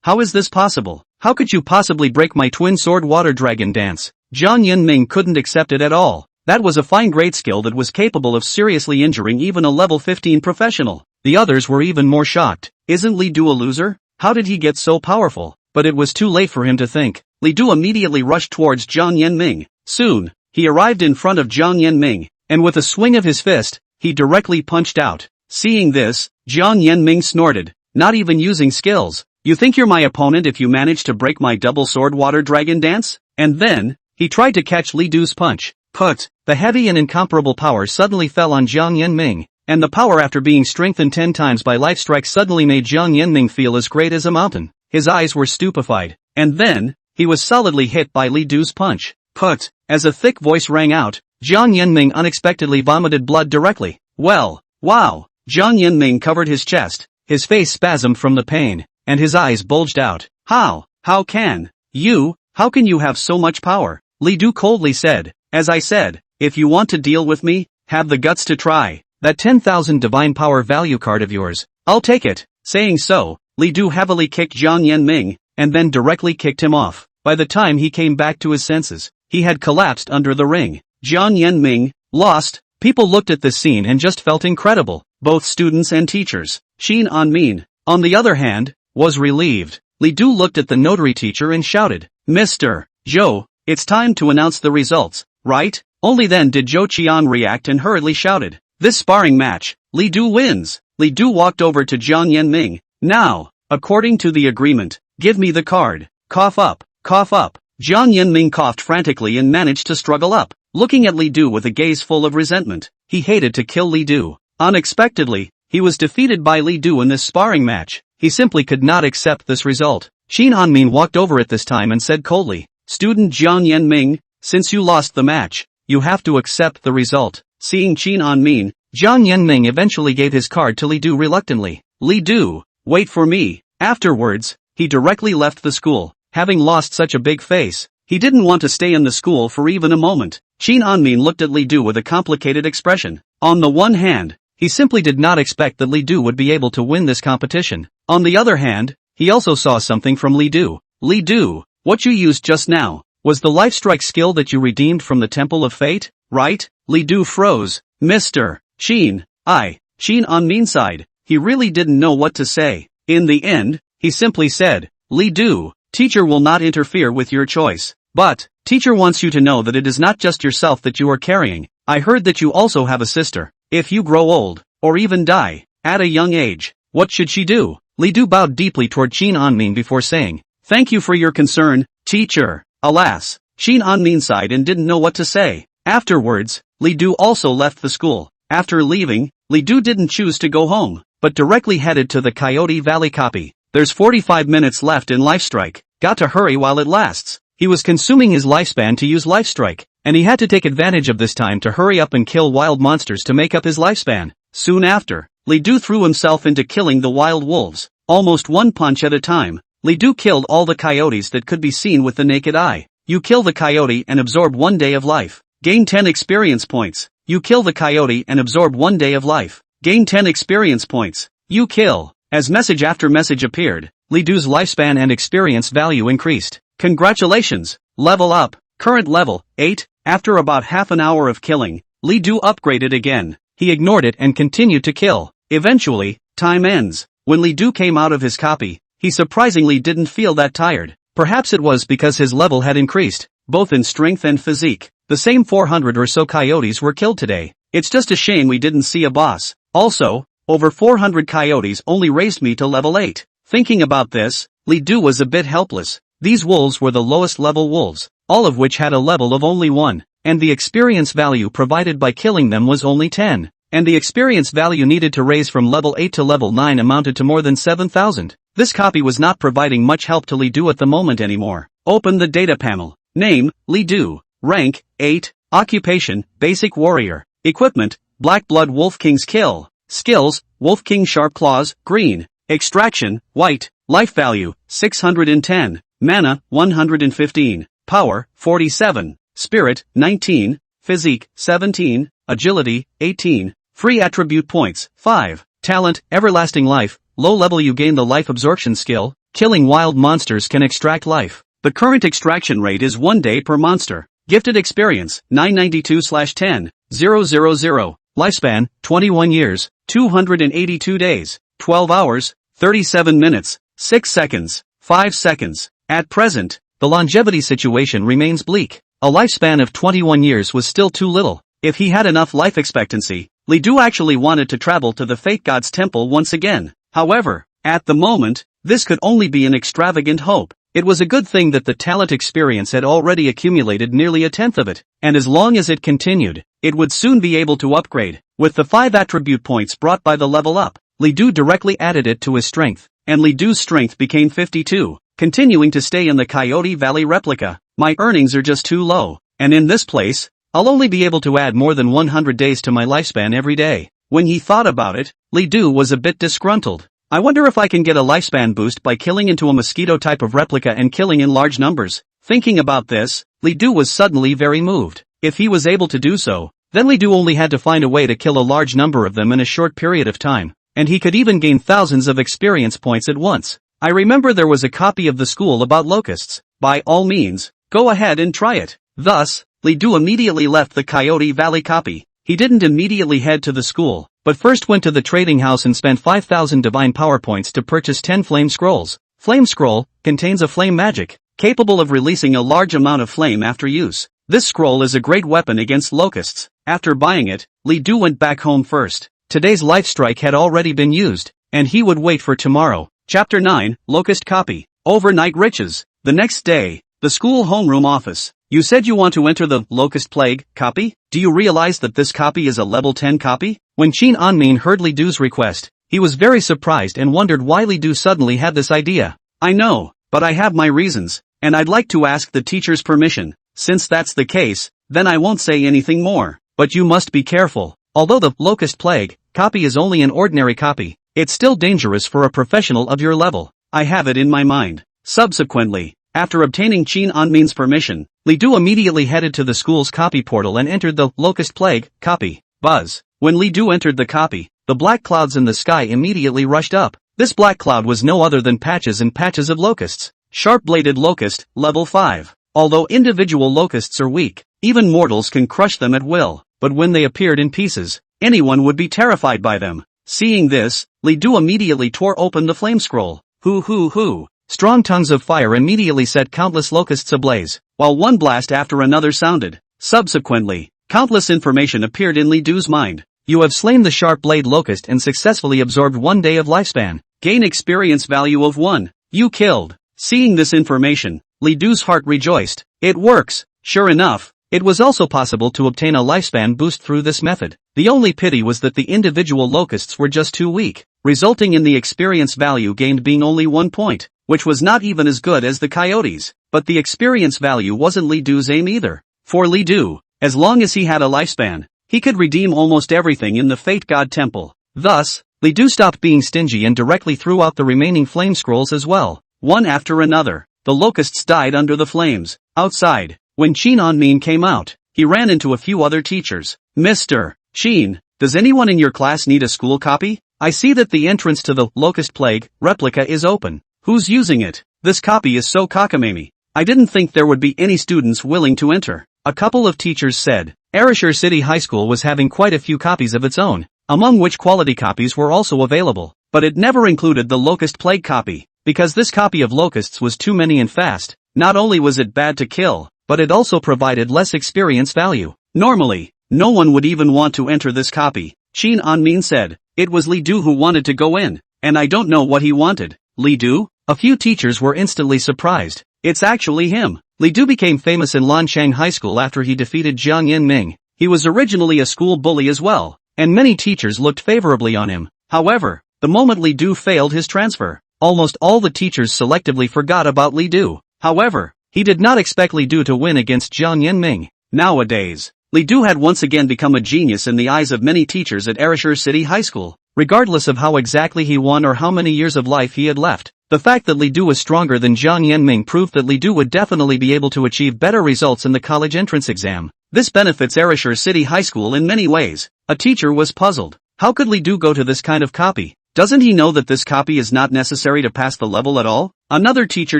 How is this possible? How could you possibly break my twin sword water dragon dance? Jiang Yanming couldn't accept it at all. That was a fine great skill that was capable of seriously injuring even a level 15 professional. The others were even more shocked. Isn't Li Du a loser? How did he get so powerful? But it was too late for him to think. Li Du immediately rushed towards Jiang Yanming. Soon, he arrived in front of Jiang Yanming, and with a swing of his fist, he directly punched out. Seeing this, Jiang Yanming snorted. Not even using skills. You think you're my opponent if you manage to break my double sword water dragon dance? And then, he tried to catch Li Du's punch. But, the heavy and incomparable power suddenly fell on Jiang Yanming, and the power after being strengthened 10 times by life strike suddenly made Jiang Yanming feel as great as a mountain. His eyes were stupefied. And then, he was solidly hit by Li Du's punch. But, as a thick voice rang out, Jiang Yanming unexpectedly vomited blood directly. Well, wow! Jiang Yanming covered his chest, his face spasmed from the pain, and his eyes bulged out. How can you have so much power? Li Du coldly said. As I said, if you want to deal with me, have the guts to try. That 10,000 divine power value card of yours, I'll take it. Saying so, Li Du heavily kicked Jiang Yanming, and then directly kicked him off. By the time he came back to his senses, he had collapsed under the ring. Jiang Yanming, lost. People looked at this scene and just felt incredible. Both students and teachers. Xin Anmin, on the other hand, was relieved. Li Du looked at the notary teacher and shouted, Mr. Zhou, it's time to announce the results, right? Only then did Zhou Qian react and hurriedly shouted, this sparring match, Li Du wins. Li Du walked over to Jiang Yanming. Now, according to the agreement, give me the card. Cough up, cough up. Jiang Yanming coughed frantically and managed to struggle up, looking at Li Du with a gaze full of resentment. He hated to kill Li Du. Unexpectedly, he was defeated by Li Du in this sparring match. He simply could not accept this result. Xin Anmin walked over at this time and said coldly, Student Jiang Yanming, since you lost the match, you have to accept the result. Seeing Xin Anmin, Jiang Yanming eventually gave his card to Li Du reluctantly. Li Du, wait for me. Afterwards, he directly left the school. Having lost such a big face, he didn't want to stay in the school for even a moment. Xin Anmin looked at Li Du with a complicated expression. On the one hand, he simply did not expect that Li Du would be able to win this competition. On the other hand, he also saw something from Li Du. Li Du, what you used just now, was the life strike skill that you redeemed from the Temple of Fate, right? Li Du froze. Mr. Xin Anmin sighed. He really didn't know what to say. In the end, he simply said, Li Du, teacher will not interfere with your choice. But, teacher wants you to know that it is not just yourself that you are carrying. I heard that you also have a sister. If you grow old, or even die, at a young age, what should she do? Li Du bowed deeply toward Xin Anmin before saying, Thank you for your concern, teacher. Alas, Xin Anmin sighed and didn't know what to say. Afterwards, Li Du also left the school. After leaving, Li Du didn't choose to go home, but directly headed to the Coyote Valley copy. There's 45 minutes left in Life Strike. Got to hurry while it lasts. He was consuming his lifespan to use Life Strike, and he had to take advantage of this time to hurry up and kill wild monsters to make up his lifespan. Soon after, Li Du threw himself into killing the wild wolves. Almost one punch at a time, Li Du killed all the coyotes that could be seen with the naked eye. You kill the coyote and absorb 1 day of life. Gain 10 experience points. You kill the coyote and absorb 1 day of life. Gain 10 experience points. You kill. As message after message appeared, Li Du's lifespan and experience value increased. Congratulations! Level up. Current level, 8. After about half an hour of killing, Li Du upgraded again. He ignored it and continued to kill. Eventually, time ends. When Li Du came out of his copy, he surprisingly didn't feel that tired. Perhaps it was because his level had increased, both in strength and physique. The same 400 or so coyotes were killed today. It's just a shame we didn't see a boss. Also, over 400 coyotes only raised me to level 8. Thinking about this, Li Du was a bit helpless. These wolves were the lowest level wolves, all of which had a level of only 1. and the experience value provided by killing them was only 10. And the experience value needed to raise from level 8 to level 9 amounted to more than 7,000. This copy was not providing much help to Li Du at the moment anymore. Open the data panel. Name, Li Du. Rank, 8. Occupation, Basic Warrior. Equipment, Black Blood Wolf King's Kill. Skills, Wolf King Sharp Claws, green. Extraction, white. Life value, 610. Mana, 115. Power, 47. Spirit, 19. Physique, 17. Agility, 18. Free attribute points, 5. Talent, Everlasting Life. Low level you gain the life absorption skill. Killing wild monsters can extract life. The current extraction rate is 1 day per monster. Gifted experience, 992/10. 000. Lifespan, 21 years, 282 days, 12 hours, 37 minutes, 6 seconds, 5 seconds. At present, the longevity situation remains bleak. A lifespan of 21 years was still too little. If he had enough life expectancy, Li Du actually wanted to travel to the Fate God's temple once again. However, at the moment, this could only be an extravagant hope. It was a good thing that the talent experience had already accumulated nearly a tenth of it, and as long as it continued, it would soon be able to upgrade. With the 5 attribute points brought by the level up, Li Du directly added it to his strength, and Li Du's strength became 52. Continuing to stay in the Coyote Valley replica, my earnings are just too low, and in this place, I'll only be able to add more than 100 days to my lifespan every day. When he thought about it, Li Du was a bit disgruntled. I wonder if I can get a lifespan boost by killing into a mosquito type of replica and killing in large numbers. Thinking about this, Li Du was suddenly very moved. If he was able to do so, then Li Du only had to find a way to kill a large number of them in a short period of time, and he could even gain thousands of experience points at once. I remember there was a copy of the school about locusts. By all means, go ahead and try it. Thus, Li Du immediately left the Coyote Valley copy. He didn't immediately head to the school, but first went to the trading house and spent 5,000 divine power points to purchase 10 flame scrolls. Flame scroll contains a flame magic, capable of releasing a large amount of flame after use. This scroll is a great weapon against locusts. After buying it, Li Du went back home first. Today's life strike had already been used, and he would wait for tomorrow. Chapter 9, Locust Copy. Overnight Riches. The next day, the school homeroom office. You said you want to enter the Locust Plague copy? Do you realize that this copy is a level 10 copy? When Qin Anmin heard Li Du's request, he was very surprised and wondered why Li Du suddenly had this idea. I know, but I have my reasons, and I'd like to ask the teacher's permission. Since that's the case, then I won't say anything more. But you must be careful. Although the Locust Plague copy is only an ordinary copy, it's still dangerous for a professional of your level. I have it in my mind. Subsequently, after obtaining Qin Anmin's permission, Li Du immediately headed to the school's copy portal and entered the Locust Plague copy. Buzz. When Li Du entered the copy, the black clouds in the sky immediately rushed up. This black cloud was no other than patches and patches of locusts. Sharp-bladed locust, level 5. Although individual locusts are weak, even mortals can crush them at will, but when they appeared in pieces, anyone would be terrified by them. Seeing this, Li Du immediately tore open the flame scroll. Hoo. Strong tongues of fire immediately set countless locusts ablaze, while one blast after another sounded. Subsequently, countless information appeared in Li Du's mind. You have slain the sharp-blade locust and successfully absorbed 1 day of lifespan. Gain experience value of 1. You killed. Seeing this information, Li Du's heart rejoiced. It works. Sure enough, it was also possible to obtain a lifespan boost through this method. The only pity was that the individual locusts were just too weak, resulting in the experience value gained being only 1 point, which was not even as good as the coyotes. But the experience value wasn't Li Du's aim either. For Li Du, as long as he had a lifespan, he could redeem almost everything in the Fate God Temple. Thus, Li Du stopped being stingy and directly threw out the remaining flame scrolls as well. One after another, the locusts died under the flames. Outside, when Qin Anmin came out, he ran into a few other teachers. Mr. Qin, does anyone in your class need a school copy? I see that the entrance to the Locust Plague replica is open. Who's using it? This copy is so cockamamie. I didn't think there would be any students willing to enter. A couple of teachers said. Arashur City High School was having quite a few copies of its own, among which quality copies were also available, but it never included the Locust Plague copy, because this copy of locusts was too many and fast. Not only was it bad to kill, but it also provided less experience value. Normally, no one would even want to enter this copy. Qin Anmin said. It was Li Du who wanted to go in, and I don't know what he wanted. Li Du? A few teachers were instantly surprised. It's actually him. Li Du became famous in Lanchang High School after he defeated Jiang Yinming. He was originally a school bully as well, and many teachers looked favorably on him. However, the moment Li Du failed his transfer, almost all the teachers selectively forgot about Li Du. However, he did not expect Li Du to win against Jiang Yinming. Nowadays, Li Du had once again become a genius in the eyes of many teachers at Ereshur City High School. Regardless of how exactly he won or how many years of life he had left, the fact that Li Du was stronger than Jiang Yinming proved that Li Du would definitely be able to achieve better results in the college entrance exam. This benefits Ereshur City High School in many ways. A teacher was puzzled. How could Li Du go to this kind of copy? Doesn't he know that this copy is not necessary to pass the level at all? Another teacher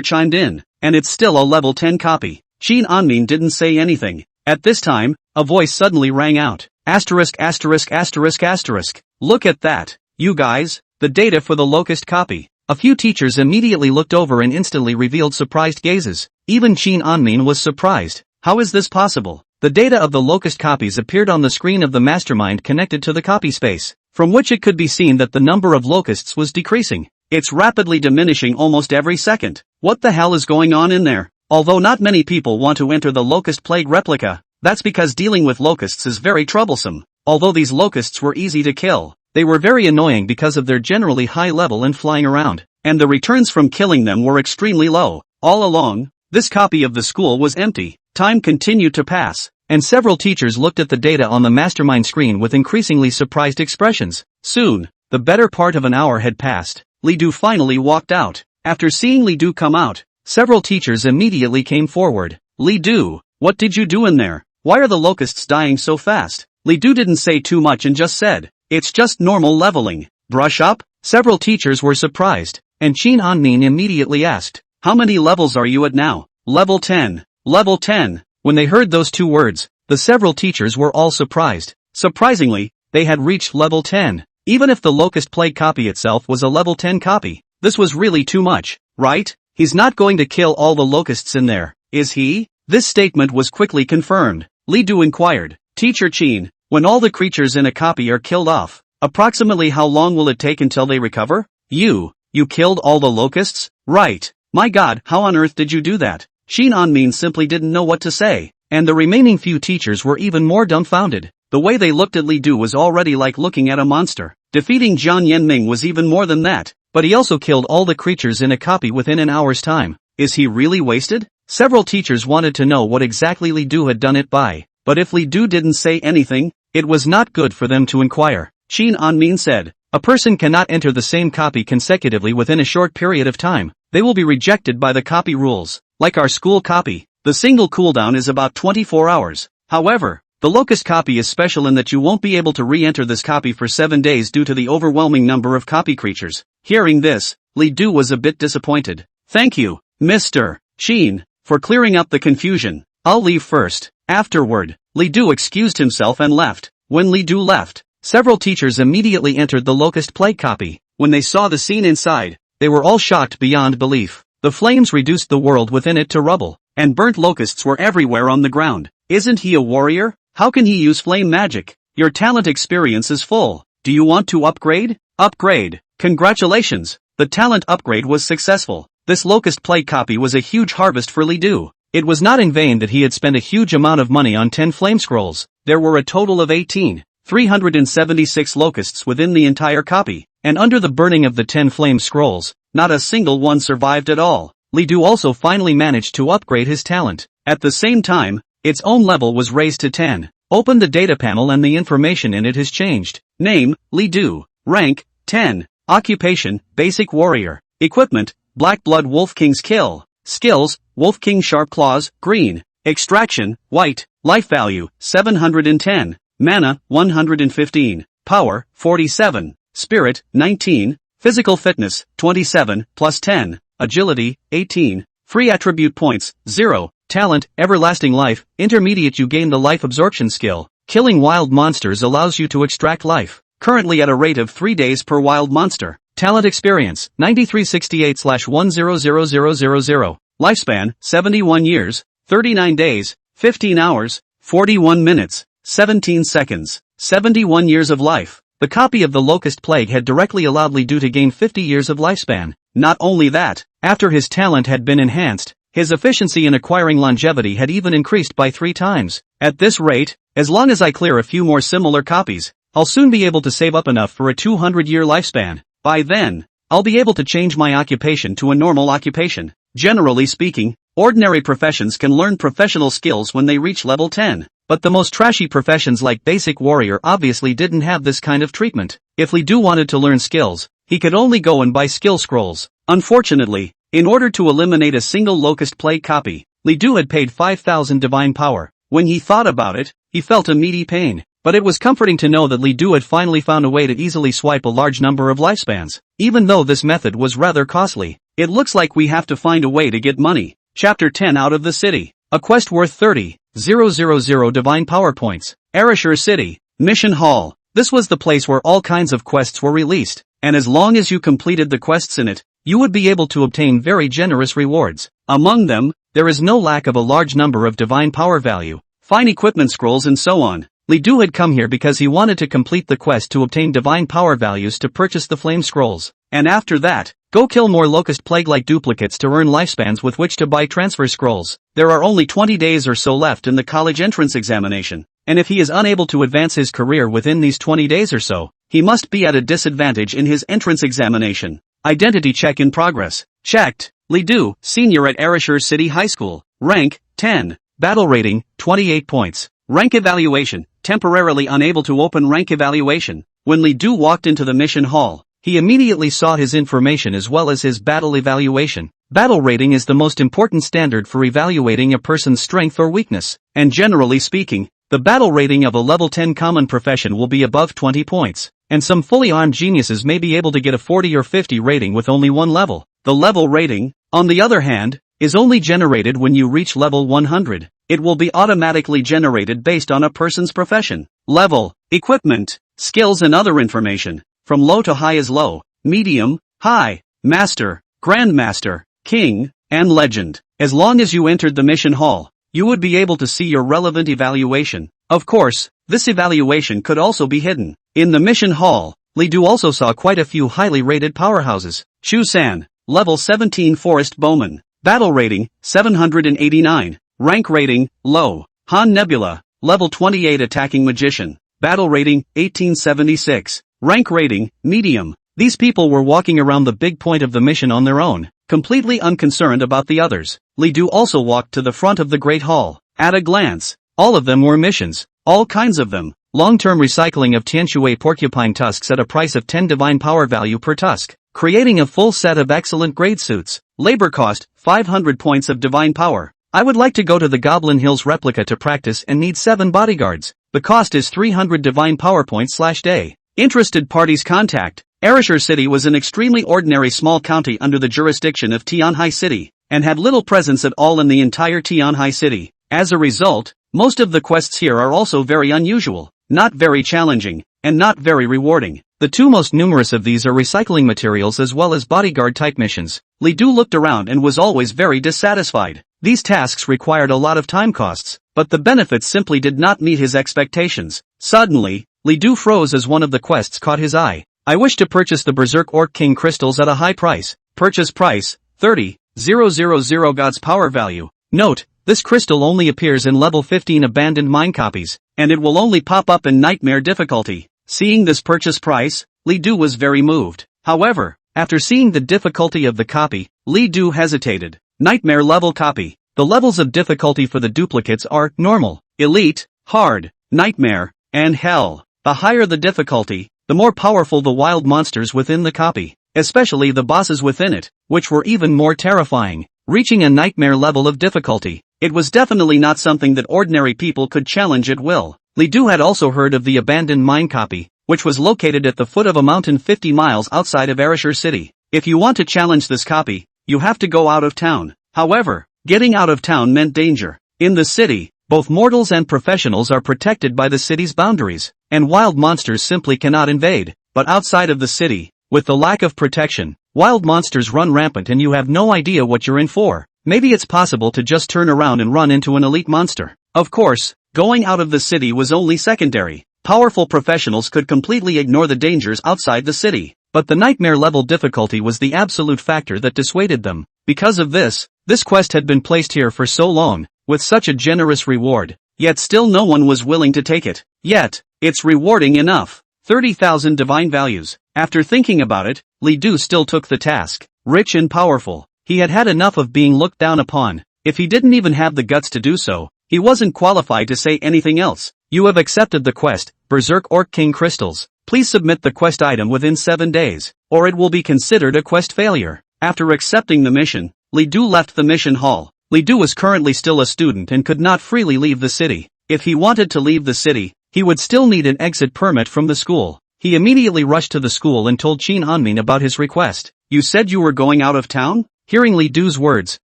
chimed in, and it's still a level 10 copy. Qin Anmin didn't say anything. At this time, a voice suddenly rang out. Asterisk asterisk asterisk asterisk. Look at that, you guys, the data for the locust copy. A few teachers immediately looked over and instantly revealed surprised gazes. Even Qin Anmin was surprised. How is this possible? The data of the locust copies appeared on the screen of the mastermind connected to the copy space, from which it could be seen that the number of locusts was decreasing. It's rapidly diminishing almost every second. What the hell is going on in there? Although not many people want to enter the locust plague replica, that's because dealing with locusts is very troublesome. Although these locusts were easy to kill, they were very annoying because of their generally high level and flying around, and the returns from killing them were extremely low. All along, this copy of the school was empty. Time continued to pass, and several teachers looked at the data on the mastermind screen with increasingly surprised expressions. Soon, the better part of an hour had passed. Li Du finally walked out. After seeing Li Du come out, several teachers immediately came forward. Li Du, what did you do in there? Why are the locusts dying so fast? Li Du didn't say too much and just said, it's just normal leveling. Brush up? Several teachers were surprised, and Qin Anmin immediately asked, how many levels are you at now? Level 10. Level 10. When they heard those two words, the several teachers were all surprised. Surprisingly, they had reached level 10. Even if the locust plague copy itself was a level 10 copy, this was really too much, right? He's not going to kill all the locusts in there, is he? This statement was quickly confirmed. Li Du inquired, Teacher Qin, when all the creatures in a copy are killed off, approximately how long will it take until they recover? You killed all the locusts? Right. My God, how on earth did you do that? Qin Anmin simply didn't know what to say, and the remaining few teachers were even more dumbfounded. The way they looked at Li Du was already like looking at a monster. Defeating Jiang Yinming was even more than that, but he also killed all the creatures in a copy within an hour's time. Is he really wasted? Several teachers wanted to know what exactly Li Du had done it by, but if Li Du didn't say anything, it was not good for them to inquire. Qin Anmin said, a person cannot enter the same copy consecutively within a short period of time. They will be rejected by the copy rules. Like our school copy, the single cooldown is about 24 hours. However, the locust copy is special in that you won't be able to re-enter this copy for 7 days due to the overwhelming number of copy creatures. Hearing this, Li Du was a bit disappointed. Thank you, Mr. Qin, for clearing up the confusion. I'll leave first. Afterward, Li Du excused himself and left. When Li Du left, several teachers immediately entered the locust plague copy. When they saw the scene inside, they were all shocked beyond belief. The flames reduced the world within it to rubble, and burnt locusts were everywhere on the ground. Isn't he a warrior? How can he use flame magic? Your talent experience is full. Do you want to upgrade? Upgrade. Congratulations. The talent upgrade was successful. This locust plague copy was a huge harvest for Li Du. It was not in vain that he had spent a huge amount of money on 10 flame scrolls. There were a total of 376 locusts within the entire copy, and under the burning of the 10 flame scrolls, not a single one survived at all. Li Du also finally managed to upgrade his talent. At the same time, its own level was raised to 10. Open the data panel and the information in it has changed. Name, Li Du. Rank, 10. Occupation, Basic Warrior. Equipment, Black Blood Wolf King's Kill. Skills, Wolf King Sharp Claws, Green. Extraction, White. Life Value, 710. Mana, 115. Power, 47. Spirit, 19. Physical Fitness, 27, plus 10. Agility, 18. Free Attribute Points, 0. Talent, Everlasting Life. Intermediate, you gain the Life Absorption skill. Killing wild monsters allows you to extract life. Currently at a rate of 3 days per wild monster. Talent Experience, 9368/100000. Lifespan, 71 years, 39 days, 15 hours, 41 minutes, 17 seconds. 71 years of life. The copy of the Locust Plague had directly allowed Li Du to gain 50 years of lifespan. Not only that, after his talent had been enhanced, His efficiency in acquiring longevity had even increased by 3 times. At this rate, as long as I clear a few more similar copies, I'll soon be able to save up enough for a 200-year lifespan. By then, I'll be able to change my occupation to a normal occupation. Generally speaking, ordinary professions can learn professional skills when they reach level 10. But the most trashy professions like basic warrior obviously didn't have this kind of treatment. If Li Du wanted to learn skills, he could only go and buy skill scrolls. Unfortunately, in order to eliminate a single locust plague copy, Li Du had paid 5,000 divine power. When he thought about it, he felt a meaty pain. But it was comforting to know that Li Du had finally found a way to easily swipe a large number of lifespans. Even though this method was rather costly, it looks like we have to find a way to get money. Chapter 10 Out of the City. A quest worth 30,000 divine power points. Arashur City. Mission Hall. This was the place where all kinds of quests were released, and as long as you completed the quests in it, you would be able to obtain very generous rewards. Among them, there is no lack of a large number of divine power value, fine equipment scrolls and so on. Li Du had come here because he wanted to complete the quest to obtain divine power values to purchase the flame scrolls, and after that, go kill more locust plague-like duplicates to earn lifespans with which to buy transfer scrolls. There are only 20 days or so left in the college entrance examination, and if he is unable to advance his career within these 20 days or so, he must be at a disadvantage in his entrance examination. Identity check in progress. Checked. Li Du, senior at Arashur City High School. Rank, 10. Battle rating, 28 points. Rank evaluation, temporarily unable to open rank evaluation. When Li Du walked into the mission hall, he immediately saw his information as well as his battle evaluation. Battle rating is the most important standard for evaluating a person's strength or weakness, and generally speaking, the battle rating of a level 10 common profession will be above 20 points, and some fully armed geniuses may be able to get a 40 or 50 rating with only one level. The level rating, on the other hand, is only generated when you reach level 100. It will be automatically generated based on a person's profession, level, equipment, skills and other information. From low to high is low, medium, high, master, grandmaster, king, and legend. As long as you entered the mission hall, you would be able to see your relevant evaluation. Of course, this evaluation could also be hidden. In the mission hall, Li Du also saw quite a few highly rated powerhouses. Chu San, level 17 Forest Bowman. Battle rating, 789. Rank rating, low. Han Nebula, level 28 Attacking Magician. Battle rating, 1876. Rank rating, medium. These people were walking around the big point of the mission on their own, completely unconcerned about the others. Li Du also walked to the front of the Great Hall. At a glance, all of them were missions, all kinds of them. Long-term recycling of Tianshui porcupine tusks at a price of 10 divine power value per tusk. Creating a full set of excellent grade suits. Labor cost, 500 points of divine power. I would like to go to the Goblin Hills replica to practice and need 7 bodyguards. The cost is 300 divine power points/day. Interested parties contact. Arashur City was an extremely ordinary small county under the jurisdiction of Tianhai City, and had little presence at all in the entire Tianhai City. As a result, most of the quests here are also very unusual, not very challenging, and not very rewarding. The two most numerous of these are recycling materials as well as bodyguard-type missions. Li Du looked around and was always very dissatisfied. These tasks required a lot of time costs, but the benefits simply did not meet his expectations. Suddenly, Li Du froze as one of the quests caught his eye. I wish to purchase the Berserk Orc King crystals at a high price. Purchase price, 30,000 God's power value. Note, this crystal only appears in level 15 abandoned mine copies, and it will only pop up in nightmare difficulty. Seeing this purchase price, Li Du was very moved. However, after seeing the difficulty of the copy, Li Du hesitated. Nightmare level copy. The levels of difficulty for the duplicates are normal, elite, hard, nightmare, and hell. The higher the difficulty, the more powerful the wild monsters within the copy, especially the bosses within it, which were even more terrifying. Reaching a nightmare level of difficulty, it was definitely not something that ordinary people could challenge at will. Li Du had also heard of the abandoned mine copy, which was located at the foot of a mountain 50 miles outside of Arashur City. If you want to challenge this copy, you have to go out of town. However, getting out of town meant danger. In the city, both mortals and professionals are protected by the city's boundaries, and wild monsters simply cannot invade. But outside of the city, with the lack of protection, wild monsters run rampant and you have no idea what you're in for. Maybe it's possible to just turn around and run into an elite monster. Of course, going out of the city was only secondary. Powerful professionals could completely ignore the dangers outside the city, but the nightmare level difficulty was the absolute factor that dissuaded them. Because of this, This quest had been placed here for so long, with such a generous reward, yet still no one was willing to take it. Yet, it's rewarding enough. 30,000 divine values. After thinking about it, Li Du still took the task. Rich and powerful, he had had enough of being looked down upon. If he didn't even have the guts to do so, he wasn't qualified to say anything else. You have accepted the quest, Berserk Orc King Crystals. Please submit the quest item within 7 days, or it will be considered a quest failure. After accepting the mission, Li Du left the mission hall. Li Du was currently still a student and could not freely leave the city. If he wanted to leave the city, he would still need an exit permit from the school. He immediately rushed to the school and told Qin Anmin about his request. You said you were going out of town? Hearing Li Du's words,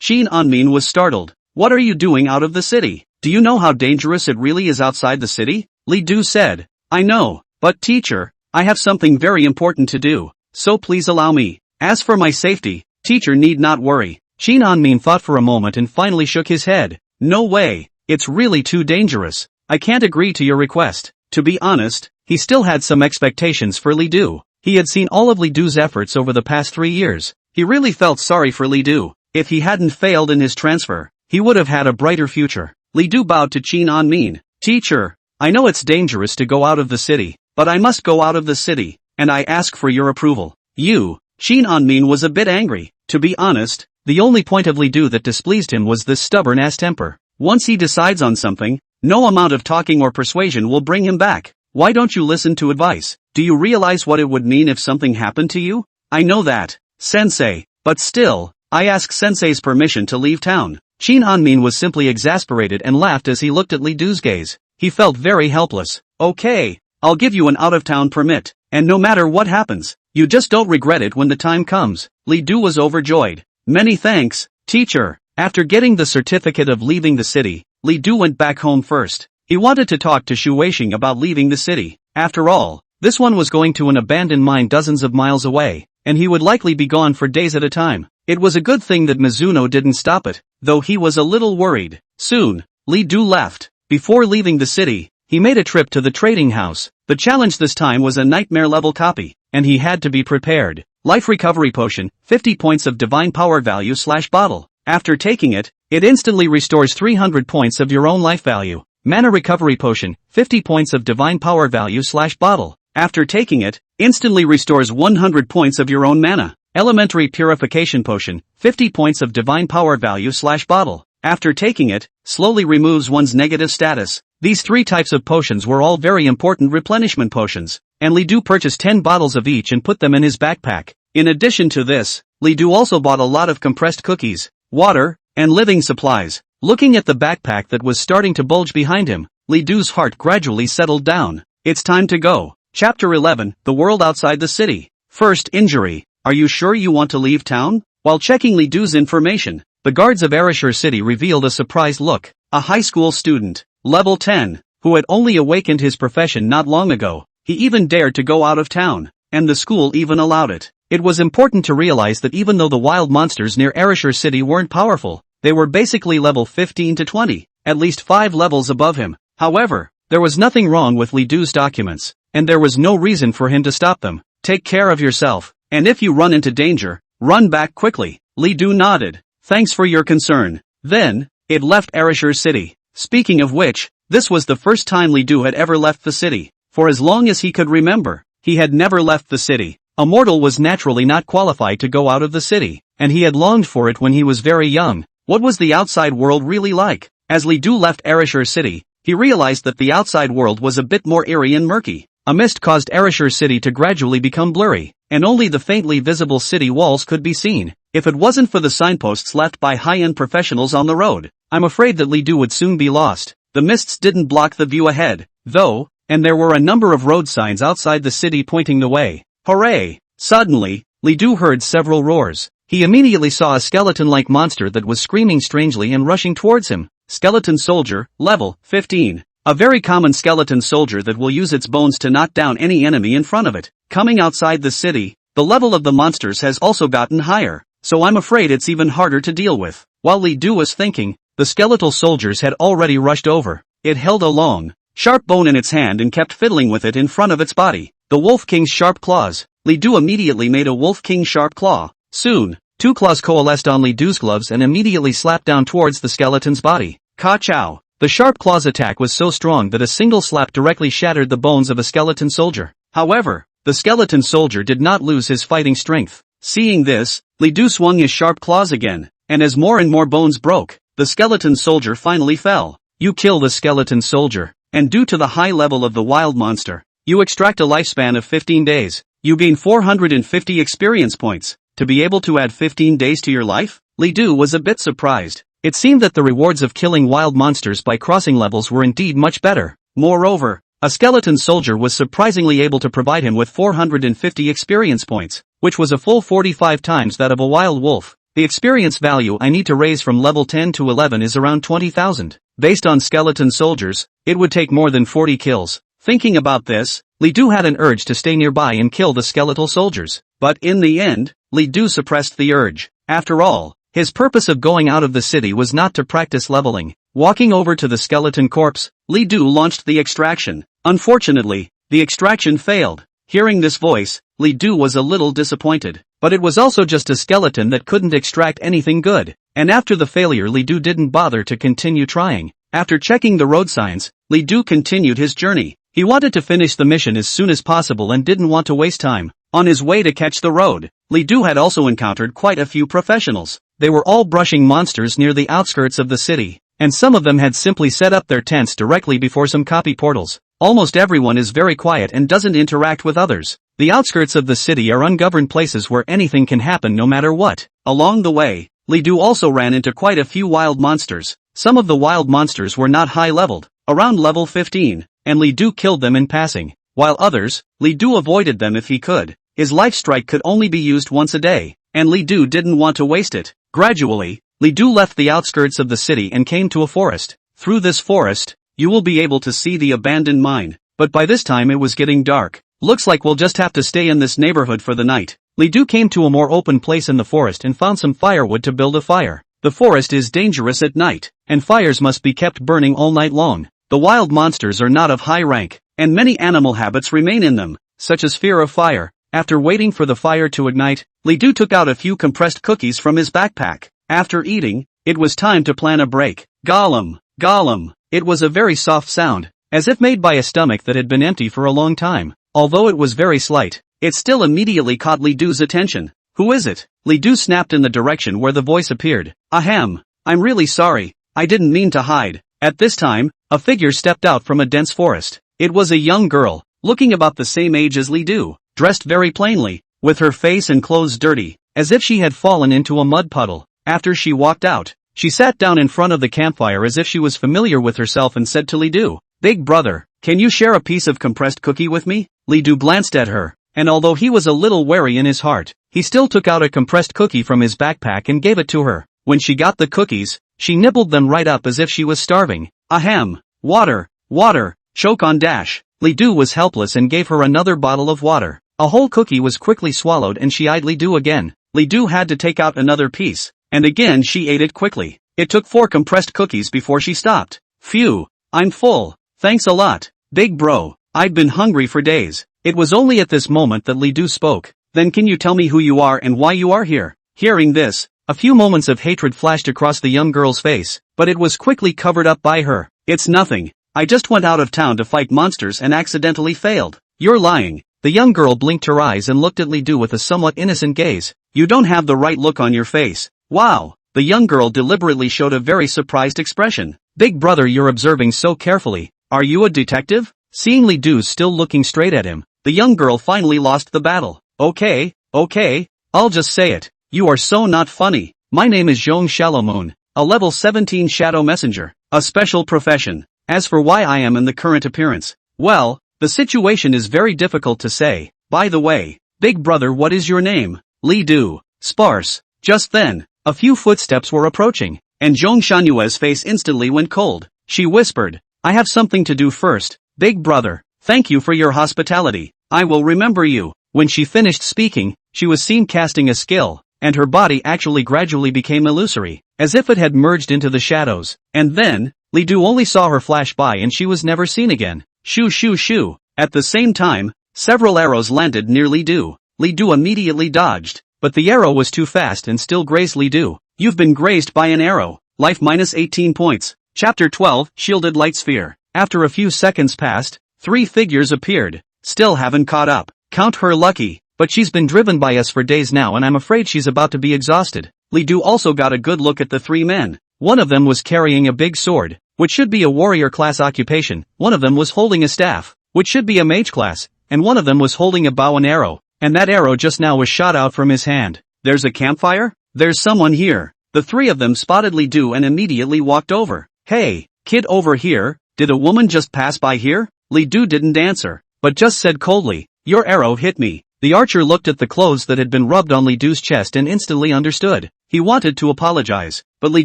Qin Anmin was startled. What are you doing out of the city? Do you know how dangerous it really is outside the city? Li Du said. I know, but teacher, I have something very important to do, so please allow me. As for my safety, teacher need not worry. Qin Anmin thought for a moment and finally shook his head. No way, it's really too dangerous. I can't agree to your request. To be honest, he still had some expectations for Li Du. He had seen all of Li Du's efforts over the past 3 years. He really felt sorry for Li Du. If he hadn't failed in his transfer, he would have had a brighter future. Li Du bowed to Qin Anmin. Teacher, I know it's dangerous to go out of the city, but I must go out of the city, and I ask for your approval. Qin Anmin was a bit angry. To be honest, the only point of Li Du that displeased him was this stubborn-ass temper. Once he decides on something, no amount of talking or persuasion will bring him back. Why don't you listen to advice? Do you realize what it would mean if something happened to you? I know that, Sensei, but still, I ask Sensei's permission to leave town. Qin Anmin was simply exasperated and laughed as he looked at Li Du's gaze. He felt very helpless. Okay, I'll give you an out-of-town permit, and no matter what happens, you just don't regret it when the time comes. Li Du was overjoyed. Many thanks, teacher. After getting the certificate of leaving the city, Li Du went back home first. He wanted to talk to Xu Weixing about leaving the city. After all, this one was going to an abandoned mine dozens of miles away, and he would likely be gone for days at a time. It was a good thing that Mizuno didn't stop it, though he was a little worried. Soon, Li Du left. Before leaving the city, he made a trip to the trading house. The challenge this time was a nightmare-level copy, and he had to be prepared. Life Recovery Potion, 50 points of Divine Power Value / bottle. After taking it, it instantly restores 300 points of your own life value. Mana Recovery Potion, 50 points of Divine Power Value / bottle. After taking it, instantly restores 100 points of your own mana. Elementary Purification Potion, 50 points of Divine Power Value / bottle. After taking it, slowly removes one's negative status. These 3 types of potions were all very important replenishment potions, and Li Du purchased 10 bottles of each and put them in his backpack. In addition to this, Li Du also bought a lot of compressed cookies, water, and living supplies. Looking at the backpack that was starting to bulge behind him, Li Du's heart gradually settled down. It's time to go. Chapter 11, The World Outside the City. First injury. Are you sure you want to leave town? While checking Li Du's information, the guards of Ereshur City revealed a surprised look. A high school student, level 10, who had only awakened his profession not long ago. He even dared to go out of town, and the school even allowed it. It was important to realize that even though the wild monsters near Ereshur City weren't powerful, they were basically level 15 to 20, at least 5 levels above him. However, there was nothing wrong with Li Du's documents, and there was no reason for him to stop them. Take care of yourself, and if you run into danger, run back quickly. Li Du nodded. Thanks for your concern. Then, it left Ereshur City. Speaking of which, this was the first time Li Du had ever left the city. For as long as he could remember, he had never left the city. A mortal was naturally not qualified to go out of the city, and he had longed for it when he was very young. What was the outside world really like? As Li Du left Ereshur City, he realized that the outside world was a bit more eerie and murky. A mist caused Ereshur City to gradually become blurry, and only the faintly visible city walls could be seen. If it wasn't for the signposts left by high-end professionals on the road, I'm afraid that Li Du would soon be lost. The mists didn't block the view ahead, though, and there were a number of road signs outside the city pointing the way. Hooray! Suddenly, Li Du heard several roars. He immediately saw a skeleton-like monster that was screaming strangely and rushing towards him. Skeleton Soldier, level 15. A very common skeleton soldier that will use its bones to knock down any enemy in front of it. Coming outside the city, the level of the monsters has also gotten higher, so I'm afraid it's even harder to deal with. While Li Du was thinking, the skeletal soldiers had already rushed over. It held a long, sharp bone in its hand and kept fiddling with it in front of its body. The Wolf King's sharp claws. Li Du immediately made a Wolf King sharp claw. Soon, Two claws coalesced on Li Du's gloves and immediately slapped down towards the skeleton's body. Ka-chow! The sharp claws attack was so strong that a single slap directly shattered the bones of a skeleton soldier. However, the skeleton soldier did not lose his fighting strength. Seeing this, Li Du swung his sharp claws again, and as more and more bones broke, the skeleton soldier finally fell. You kill the skeleton soldier, and due to the high level of the wild monster, you extract a lifespan of 15 days. You gain 450 experience points. To be able to add 15 days to your life? Li Du was a bit surprised. It seemed that the rewards of killing wild monsters by crossing levels were indeed much better. Moreover, a skeleton soldier was surprisingly able to provide him with 450 experience points, which was a full 45 times that of a wild wolf. The experience value I need to raise from level 10 to 11 is around 20,000. Based on skeleton soldiers, it would take more than 40 kills. Thinking about this, Li Du had an urge to stay nearby and kill the skeletal soldiers. But in the end, Li Du suppressed the urge. After all, his purpose of going out of the city was not to practice leveling. Walking over to the skeleton corpse, Li Du launched the extraction. Unfortunately, the extraction failed. Hearing this voice, Li Du was a little disappointed. But it was also just a skeleton that couldn't extract anything good. And after the failure, Li Du didn't bother to continue trying. After checking the road signs, Li Du continued his journey. He wanted to finish the mission as soon as possible and didn't want to waste time. On his way to catch the road, Li Du had also encountered quite a few professionals. They were all brushing monsters near the outskirts of the city, and some of them had simply set up their tents directly before some copy portals. Almost everyone is very quiet and doesn't interact with others. The outskirts of the city are ungoverned places where anything can happen no matter what. Along the way, Li Du also ran into quite a few wild monsters. Some of the wild monsters were not high-leveled, around level 15, and Li Du killed them in passing, while others, Li Du avoided them if he could. His life strike could only be used once a day, and Li Du didn't want to waste it. Gradually, Li Du left the outskirts of the city and came to a forest. Through this forest, you will be able to see the abandoned mine, but by this time it was getting dark. Looks like we'll just have to stay in this neighborhood for the night. Li Du came to a more open place in the forest and found some firewood to build a fire. The forest is dangerous at night, and fires must be kept burning all night long. The wild monsters are not of high rank, and many animal habits remain in them, such as fear of fire. After waiting for the fire to ignite, Li Du took out a few compressed cookies from his backpack. After eating, it was time to plan a break. Gollum, Gollum. It was a very soft sound, as if made by a stomach that had been empty for a long time. Although it was very slight, it still immediately caught Li Du's attention. Who is it? Li Du snapped in the direction where the voice appeared. Ahem. I'm really sorry. I didn't mean to hide. At this time, a figure stepped out from a dense forest. It was a young girl, looking about the same age as Li Du, dressed very plainly, with her face and clothes dirty, as if she had fallen into a mud puddle. After she walked out, she sat down in front of the campfire as if she was familiar with herself and said to Li Du, "Big brother, can you share a piece of compressed cookie with me?" Li Du glanced at her, and although he was a little wary in his heart, he still took out a compressed cookie from his backpack and gave it to her. When she got the cookies, she nibbled them right up as if she was starving. Ahem. Water, water, choke on dash. Li Du was helpless and gave her another bottle of water. A whole cookie was quickly swallowed and she eyed Li Du again. Li Du had to take out another piece, and again she ate it quickly. It took 4 compressed cookies before she stopped. Phew, I'm full. Thanks a lot, big bro. I've been hungry for days. It was only at this moment that Li Du spoke. Then can you tell me who you are and why you are here? Hearing this, a few moments of hatred flashed across the young girl's face, but it was quickly covered up by her. It's nothing. I just went out of town to fight monsters and accidentally failed. You're lying. The young girl blinked her eyes and looked at Li Du with a somewhat innocent gaze. You don't have the right look on your face. Wow. The young girl deliberately showed a very surprised expression. Big brother, you're observing so carefully. Are you a detective? Seeing Li Du still looking straight at him, the young girl finally lost the battle. Okay, I'll just say it. You are so not funny. My name is Zhong Shallowmoon, a level 17 shadow messenger, a special profession. As for why I am in the current appearance, well, the situation is very difficult to say. By the way, big brother, what is your name? Li Du. Sparse. Just then, a few footsteps were approaching, and Zhong Shanyue's face instantly went cold. She whispered, I have something to do first. Big brother, thank you for your hospitality. I will remember you. When she finished speaking, she was seen casting a skill, and her body actually gradually became illusory, as if it had merged into the shadows. And then, Li Du only saw her flash by and she was never seen again. Shoo shoo shoo. At the same time, several arrows landed near Li Du. Li Du immediately dodged. but the arrow was too fast and still grazed Li Du. You've been grazed by an arrow. Life minus 18 points. Chapter 12, Shielded Light Sphere. After a few seconds passed, 3 figures appeared. Still haven't caught up. Count her lucky. But she's been driven by us for days now and I'm afraid she's about to be exhausted. Li Du also got a good look at the 3 men. One of them was carrying a big sword, which should be a warrior class occupation. One of them was holding a staff, which should be a mage class, and one of them was holding a bow and arrow, and that arrow just now was shot out from his hand. There's a campfire? There's someone here. The 3 of them spotted Li Du and immediately walked over. Hey, kid over here, did a woman just pass by here? Li Du didn't answer, but just said coldly, your arrow hit me. The archer looked at the clothes that had been rubbed on Li Du's chest and instantly understood. He wanted to apologize, but Li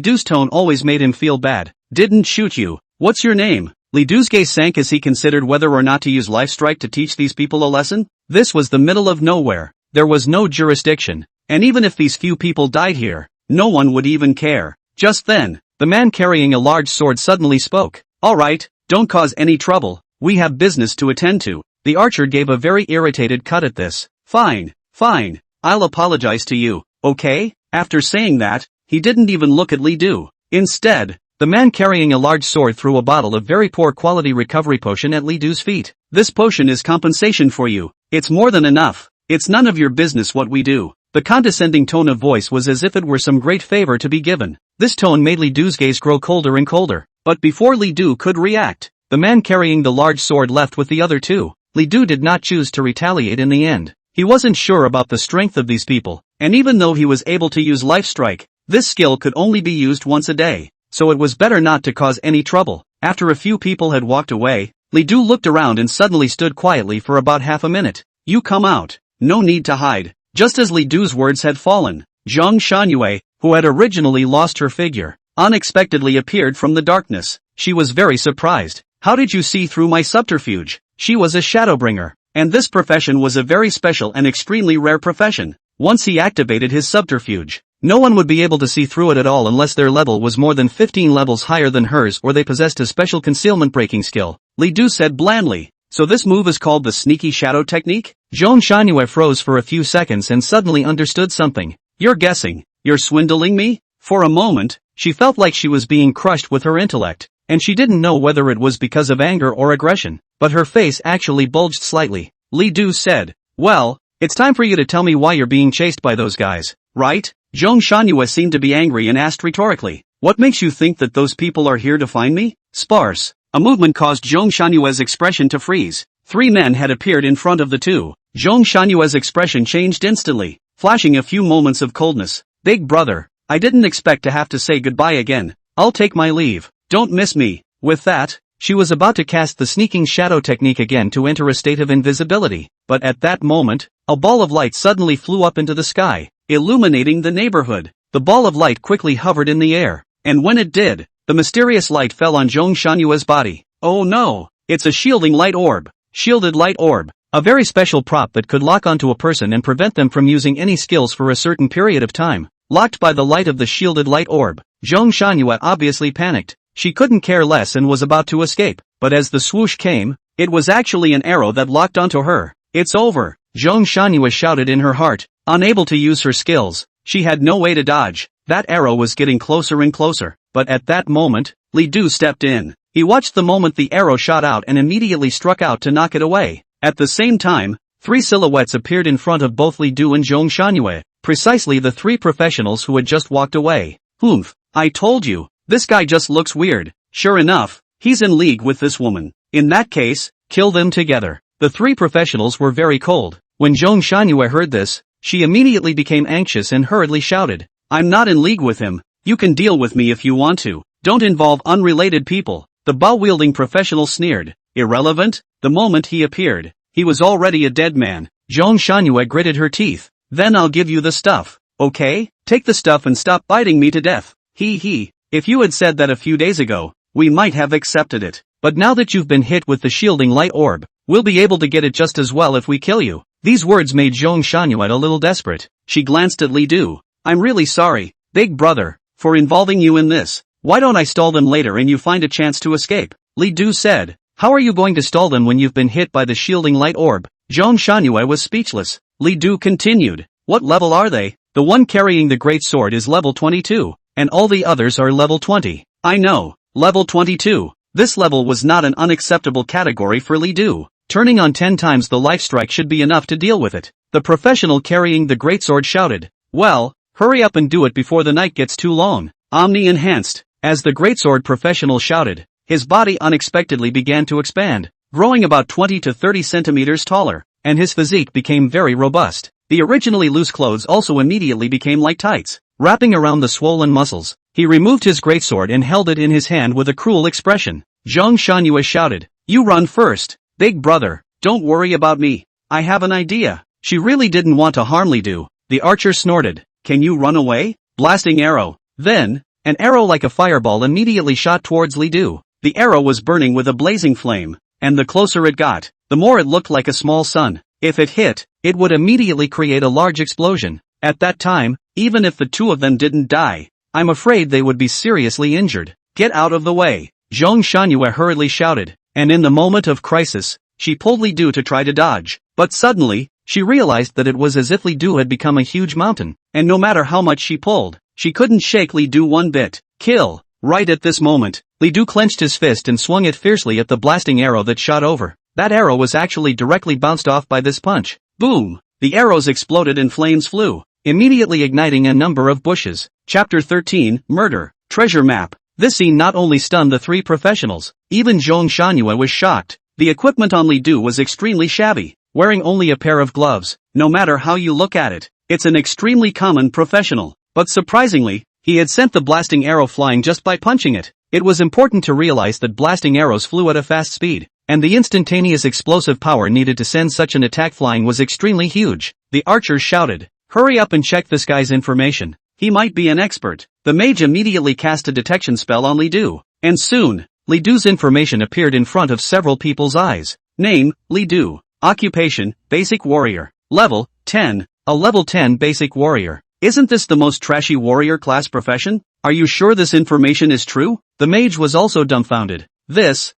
Du's tone always made him feel bad. Didn't shoot you. What's your name? Li Du's gaze sank as he considered whether or not to use life strike to teach these people a lesson. This was the middle of nowhere. There was no jurisdiction, and even if these few people died here, no one would even care. Just then, the man carrying a large sword suddenly spoke. All right, don't cause any trouble. We have business to attend to. The archer gave a very irritated cut at this. Fine, fine. I'll apologize to you, okay? After saying that, he didn't even look at Li Du. Instead, the man carrying a large sword threw a bottle of very poor quality recovery potion at Li Du's feet. This potion is compensation for you. It's more than enough. It's none of your business what we do. The condescending tone of voice was as if it were some great favor to be given. This tone made Li Du's gaze grow colder and colder. But before Li Du could react, the man carrying the large sword left with the other 2. Li Du did not choose to retaliate in the end. He wasn't sure about the strength of these people, and even though he was able to use life strike, this skill could only be used once a day, so it was better not to cause any trouble. After a few people had walked away, Li Du looked around and suddenly stood quietly for about half a minute. You come out. No need to hide. Just as Li Du's words had fallen, Zhang Shangyue, who had originally lost her figure, unexpectedly appeared from the darkness. She was very surprised. How did you see through my subterfuge? She was a Shadowbringer, and this profession was a very special and extremely rare profession. Once he activated his subterfuge, no one would be able to see through it at all unless their level was more than 15 levels higher than hers or they possessed a special concealment breaking skill. Li Du said blandly, so this move is called the sneaky shadow technique? Zhang Shangyue froze for a few seconds and suddenly understood something. You're guessing. You're swindling me? For a moment, she felt like she was being crushed with her intellect, and she didn't know whether it was because of anger or aggression, but her face actually bulged slightly. Li Du said, well, it's time for you to tell me why you're being chased by those guys, right? Zhang Shangyue seemed to be angry and asked rhetorically, what makes you think that those people are here to find me? Sparse. A movement caused Zhang Shangyue's expression to freeze. 3 men had appeared in front of the 2. Zhang Shangyue's expression changed instantly, flashing a few moments of coldness. Big brother, I didn't expect to have to say goodbye again. I'll take my leave. Don't miss me. With that, she was about to cast the sneaking shadow technique again to enter a state of invisibility, but at that moment, a ball of light suddenly flew up into the sky, illuminating the neighborhood. The ball of light quickly hovered in the air, and when it did, the mysterious light fell on Zhang Shangyue's body. Oh no! It's a shielding light orb. Shielded light orb. A very special prop that could lock onto a person and prevent them from using any skills for a certain period of time. Locked by the light of the shielded light orb, Zhang Shangyue obviously panicked. She couldn't care less and was about to escape, but as the swoosh came, it was actually an arrow that locked onto her. It's over, Zhang Shangyue shouted in her heart, unable to use her skills. She had no way to dodge. That arrow was getting closer and closer, but at that moment, Li Du stepped in. He watched the moment the arrow shot out and immediately struck out to knock it away. At the same time, 3 silhouettes appeared in front of both Li Du and Zhang Shangyue, precisely the 3 professionals who had just walked away. Humph, I told you, this guy just looks weird. Sure enough, he's in league with this woman. In that case, kill them together. The 3 professionals were very cold. When Zhang Shangyue heard this, she immediately became anxious and hurriedly shouted, I'm not in league with him. You can deal with me if you want to. Don't involve unrelated people. The bow-wielding professional sneered. Irrelevant? The moment he appeared, he was already a dead man. Zhang Shangyue gritted her teeth. Then I'll give you the stuff. Okay? Take the stuff and stop biting me to death. He. If you had said that a few days ago, we might have accepted it. But now that you've been hit with the shielding light orb, we'll be able to get it just as well if we kill you. These words made Zhang Shangyue a little desperate. She glanced at Li Du. I'm really sorry, big brother, for involving you in this. Why don't I stall them later and you find a chance to escape? Li Du said. How are you going to stall them when you've been hit by the shielding light orb? Zhang Shangyue was speechless. Li Du continued. What level are they? The one carrying the great sword is level 22, and all the others are level 20. I know, level 22. This level was not an unacceptable category for Li Du. Turning on 10 times the life strike should be enough to deal with it. The professional carrying the greatsword shouted. Well, hurry up and do it before the night gets too long. Omni-enhanced. As the greatsword professional shouted, his body unexpectedly began to expand, growing about 20 to 30 centimeters taller, and his physique became very robust. The originally loose clothes also immediately became like tights, wrapping around the swollen muscles. He removed his greatsword and held it in his hand with a cruel expression. Zhang Shangyue shouted, "You run first, big brother, don't worry about me. I have an idea." She really didn't want to harm Li Du. The archer snorted, "Can you run away?" Blasting arrow. Then, an arrow like a fireball immediately shot towards Li Du. The arrow was burning with a blazing flame, and the closer it got, the more it looked like a small sun. If it hit, it would immediately create a large explosion. At that time, even if the two of them didn't die, I'm afraid they would be seriously injured. Get out of the way, Zhang Shangyue hurriedly shouted, and in the moment of crisis, she pulled Li Du to try to dodge. But suddenly, she realized that it was as if Li Du had become a huge mountain, and no matter how much she pulled, she couldn't shake Li Du one bit. Kill! Right at this moment, Li Du clenched his fist and swung it fiercely at the blasting arrow that shot over. That arrow was actually directly bounced off by this punch. Boom! The arrows exploded and flames flew, immediately igniting a number of bushes. Chapter 13, Murder. Treasure Map. This scene not only stunned the three professionals, even Zhang Shangyue was shocked. The equipment on Li Du was extremely shabby, wearing only a pair of gloves. No matter how you look at it, it's an extremely common professional. But surprisingly, he had sent the blasting arrow flying just by punching it. It was important to realize that blasting arrows flew at a fast speed, and the instantaneous explosive power needed to send such an attack flying was extremely huge. The archers shouted, "Hurry up and check this guy's information. He might be an expert." The mage immediately cast a detection spell on Li Du, and soon, Li Du's information appeared in front of several people's eyes. Name, Li Du. Occupation, Basic Warrior. Level, 10. A level 10 Basic Warrior. Isn't this the most trashy warrior class profession? Are you sure this information is true? The mage was also dumbfounded. This,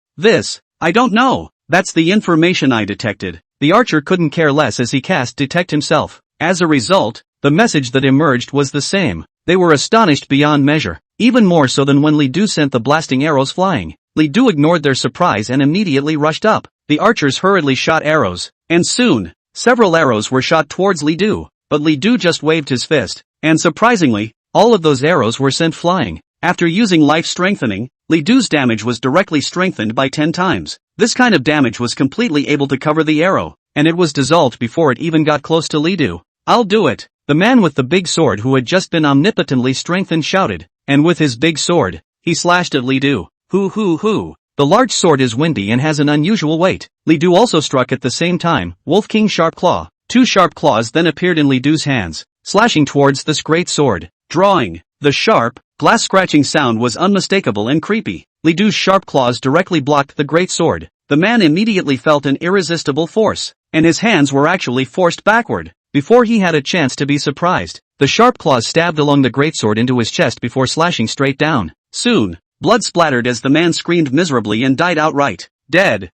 I don't know. That's the information I detected. The archer couldn't care less as he cast Detect himself. As a result, the message that emerged was the same. They were astonished beyond measure, even more so than when Li Du sent the blasting arrows flying. Li Du ignored their surprise and immediately rushed up. The archers hurriedly shot arrows, and soon, several arrows were shot towards Li Du, but Li Du just waved his fist, and surprisingly, all of those arrows were sent flying. After using life strengthening, Li Du's damage was directly strengthened by 10 times. This kind of damage was completely able to cover the arrow, and it was dissolved before it even got close to Li Du. "I'll do it," the man with the big sword who had just been omnipotently strengthened shouted, and with his big sword, he slashed at Li Du. Hoo. The large sword is windy and has an unusual weight. Li Du also struck at the same time. Wolf King Sharp Claw. 2 sharp claws then appeared in Li Du's hands, slashing towards this great sword. Drawing. The sharp, glass scratching sound was unmistakable and creepy. Li Du's sharp claws directly blocked the great sword. The man immediately felt an irresistible force, and his hands were actually forced backward. Before he had a chance to be surprised, the sharp claws stabbed along the greatsword into his chest before slashing straight down. Soon, blood splattered as the man screamed miserably and died outright. Dead.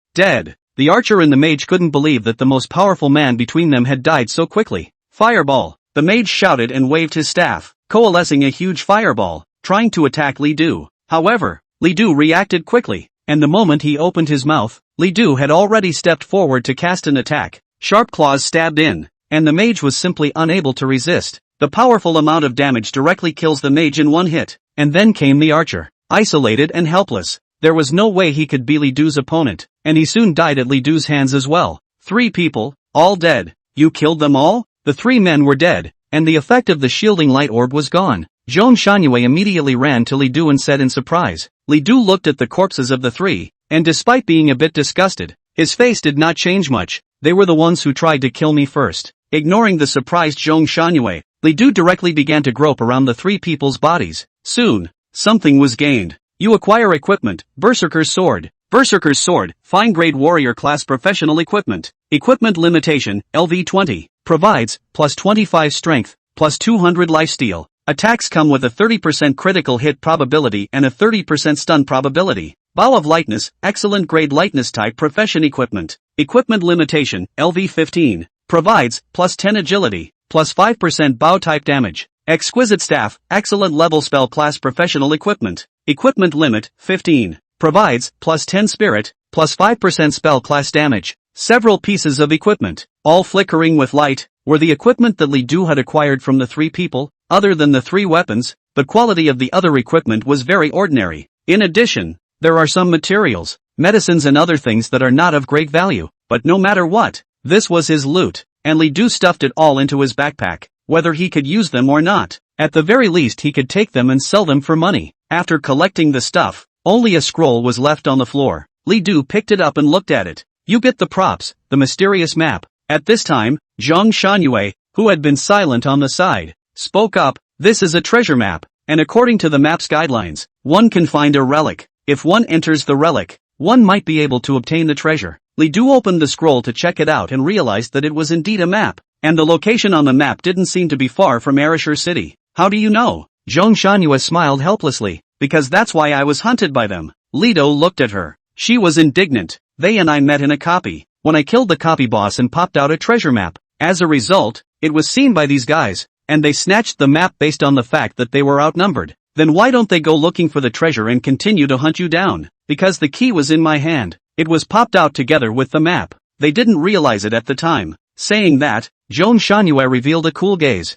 The archer and the mage couldn't believe that the most powerful man between them had died so quickly. Fireball. The mage shouted and waved his staff, coalescing a huge fireball, trying to attack Li Du. However, Li Du reacted quickly, and the moment he opened his mouth, Li Du had already stepped forward to cast an attack. Sharp claws stabbed in, and the mage was simply unable to resist. The powerful amount of damage directly kills the mage in one hit. And then came the archer, isolated and helpless. There was no way he could be Li Du's opponent, and he soon died at Li Du's hands as well. 3 people, all dead. You killed them all? The 3 men were dead, and the effect of the shielding light orb was gone. Zhang Shangyue immediately ran to Li Du and said in surprise. Li Du looked at the corpses of the 3, and despite being a bit disgusted, his face did not change much. They were the ones who tried to kill me first. Ignoring the surprised Zhang Shangyue, Li Du directly began to grope around the 3 people's bodies. Soon, something was gained. You acquire equipment, Berserker's Sword. Berserker's Sword, fine grade warrior class professional equipment. Equipment limitation, LV20. Provides, plus 25 strength, plus 200 lifesteal. Attacks come with a 30% critical hit probability and a 30% stun probability. Bow of Lightness, excellent grade lightness type profession equipment. Equipment limitation, LV15. Provides, plus 10 agility, plus 5% bow type damage. Exquisite staff, excellent level spell class professional equipment. Equipment limit, 15. Provides, plus 10 spirit, plus 5% spell class damage. Several pieces of equipment, all flickering with light, were the equipment that Li Du had acquired from the three people. Other than the three weapons, the quality of the other equipment was very ordinary. In addition, there are some materials, medicines and other things that are not of great value, but no matter what, this was his loot, and Li Du stuffed it all into his backpack, whether he could use them or not. At the very least he could take them and sell them for money. After collecting the stuff, only a scroll was left on the floor. Li Du picked it up and looked at it. You get the props, the mysterious map. At this time, Zhang Shunyue, who had been silent on the side, spoke up. This is a treasure map, and according to the map's guidelines, one can find a relic. If one enters the relic, one might be able to obtain the treasure. Li Du opened the scroll to check it out and realized that it was indeed a map, and the location on the map didn't seem to be far from Arashur City. How do you know? Zhang Shunyue smiled helplessly. Because that's why I was hunted by them. Li Du looked at her. She was indignant. They and I met in a copy, when I killed the copy boss and popped out a treasure map. As a result, it was seen by these guys, and they snatched the map based on the fact that they were outnumbered. Then why don't they go looking for the treasure and continue to hunt you down? Because the key was in my hand. It was popped out together with the map. They didn't realize it at the time. Saying that, Zhang Shunyue revealed a cool gaze.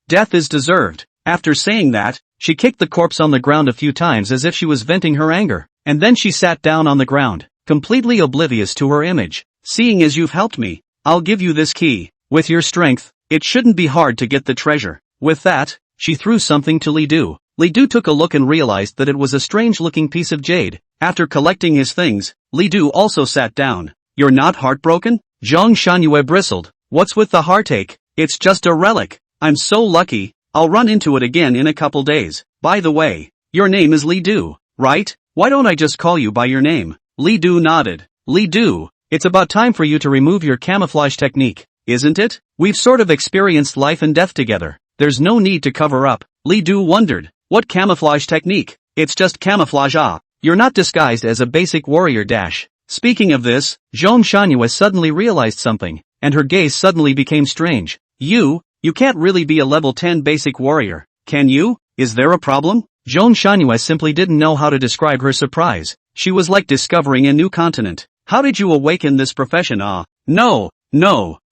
Death is deserved. After saying that, she kicked the corpse on the ground a few times as if she was venting her anger, and then she sat down on the ground, completely oblivious to her image. Seeing as you've helped me, I'll give you this key. With your strength, it shouldn't be hard to get the treasure. With that, she threw something to Li Du. Li Du took a look and realized that it was a strange-looking piece of jade. After collecting his things, Li Du also sat down. You're not heartbroken? Zhang Shunyue bristled. What's with the heartache? It's just a relic. I'm so lucky. I'll run into it again in a couple days. By the way, your name is Li Du, right? Why don't I just call you by your name? Li Du nodded. Li Du, it's about time for you to remove your camouflage technique, isn't it? We've sort of experienced life and death together. There's no need to cover up. Li Du wondered. What camouflage technique? It's just camouflage. You're not disguised as a basic warrior dash. Speaking of this, Zhang Shunyue suddenly realized something, and her gaze suddenly became strange. You can't really be a level 10 basic warrior, can you? Is there a problem? Zhang Shunyue simply didn't know how to describe her surprise. She was like discovering a new continent. How did you awaken this profession? No.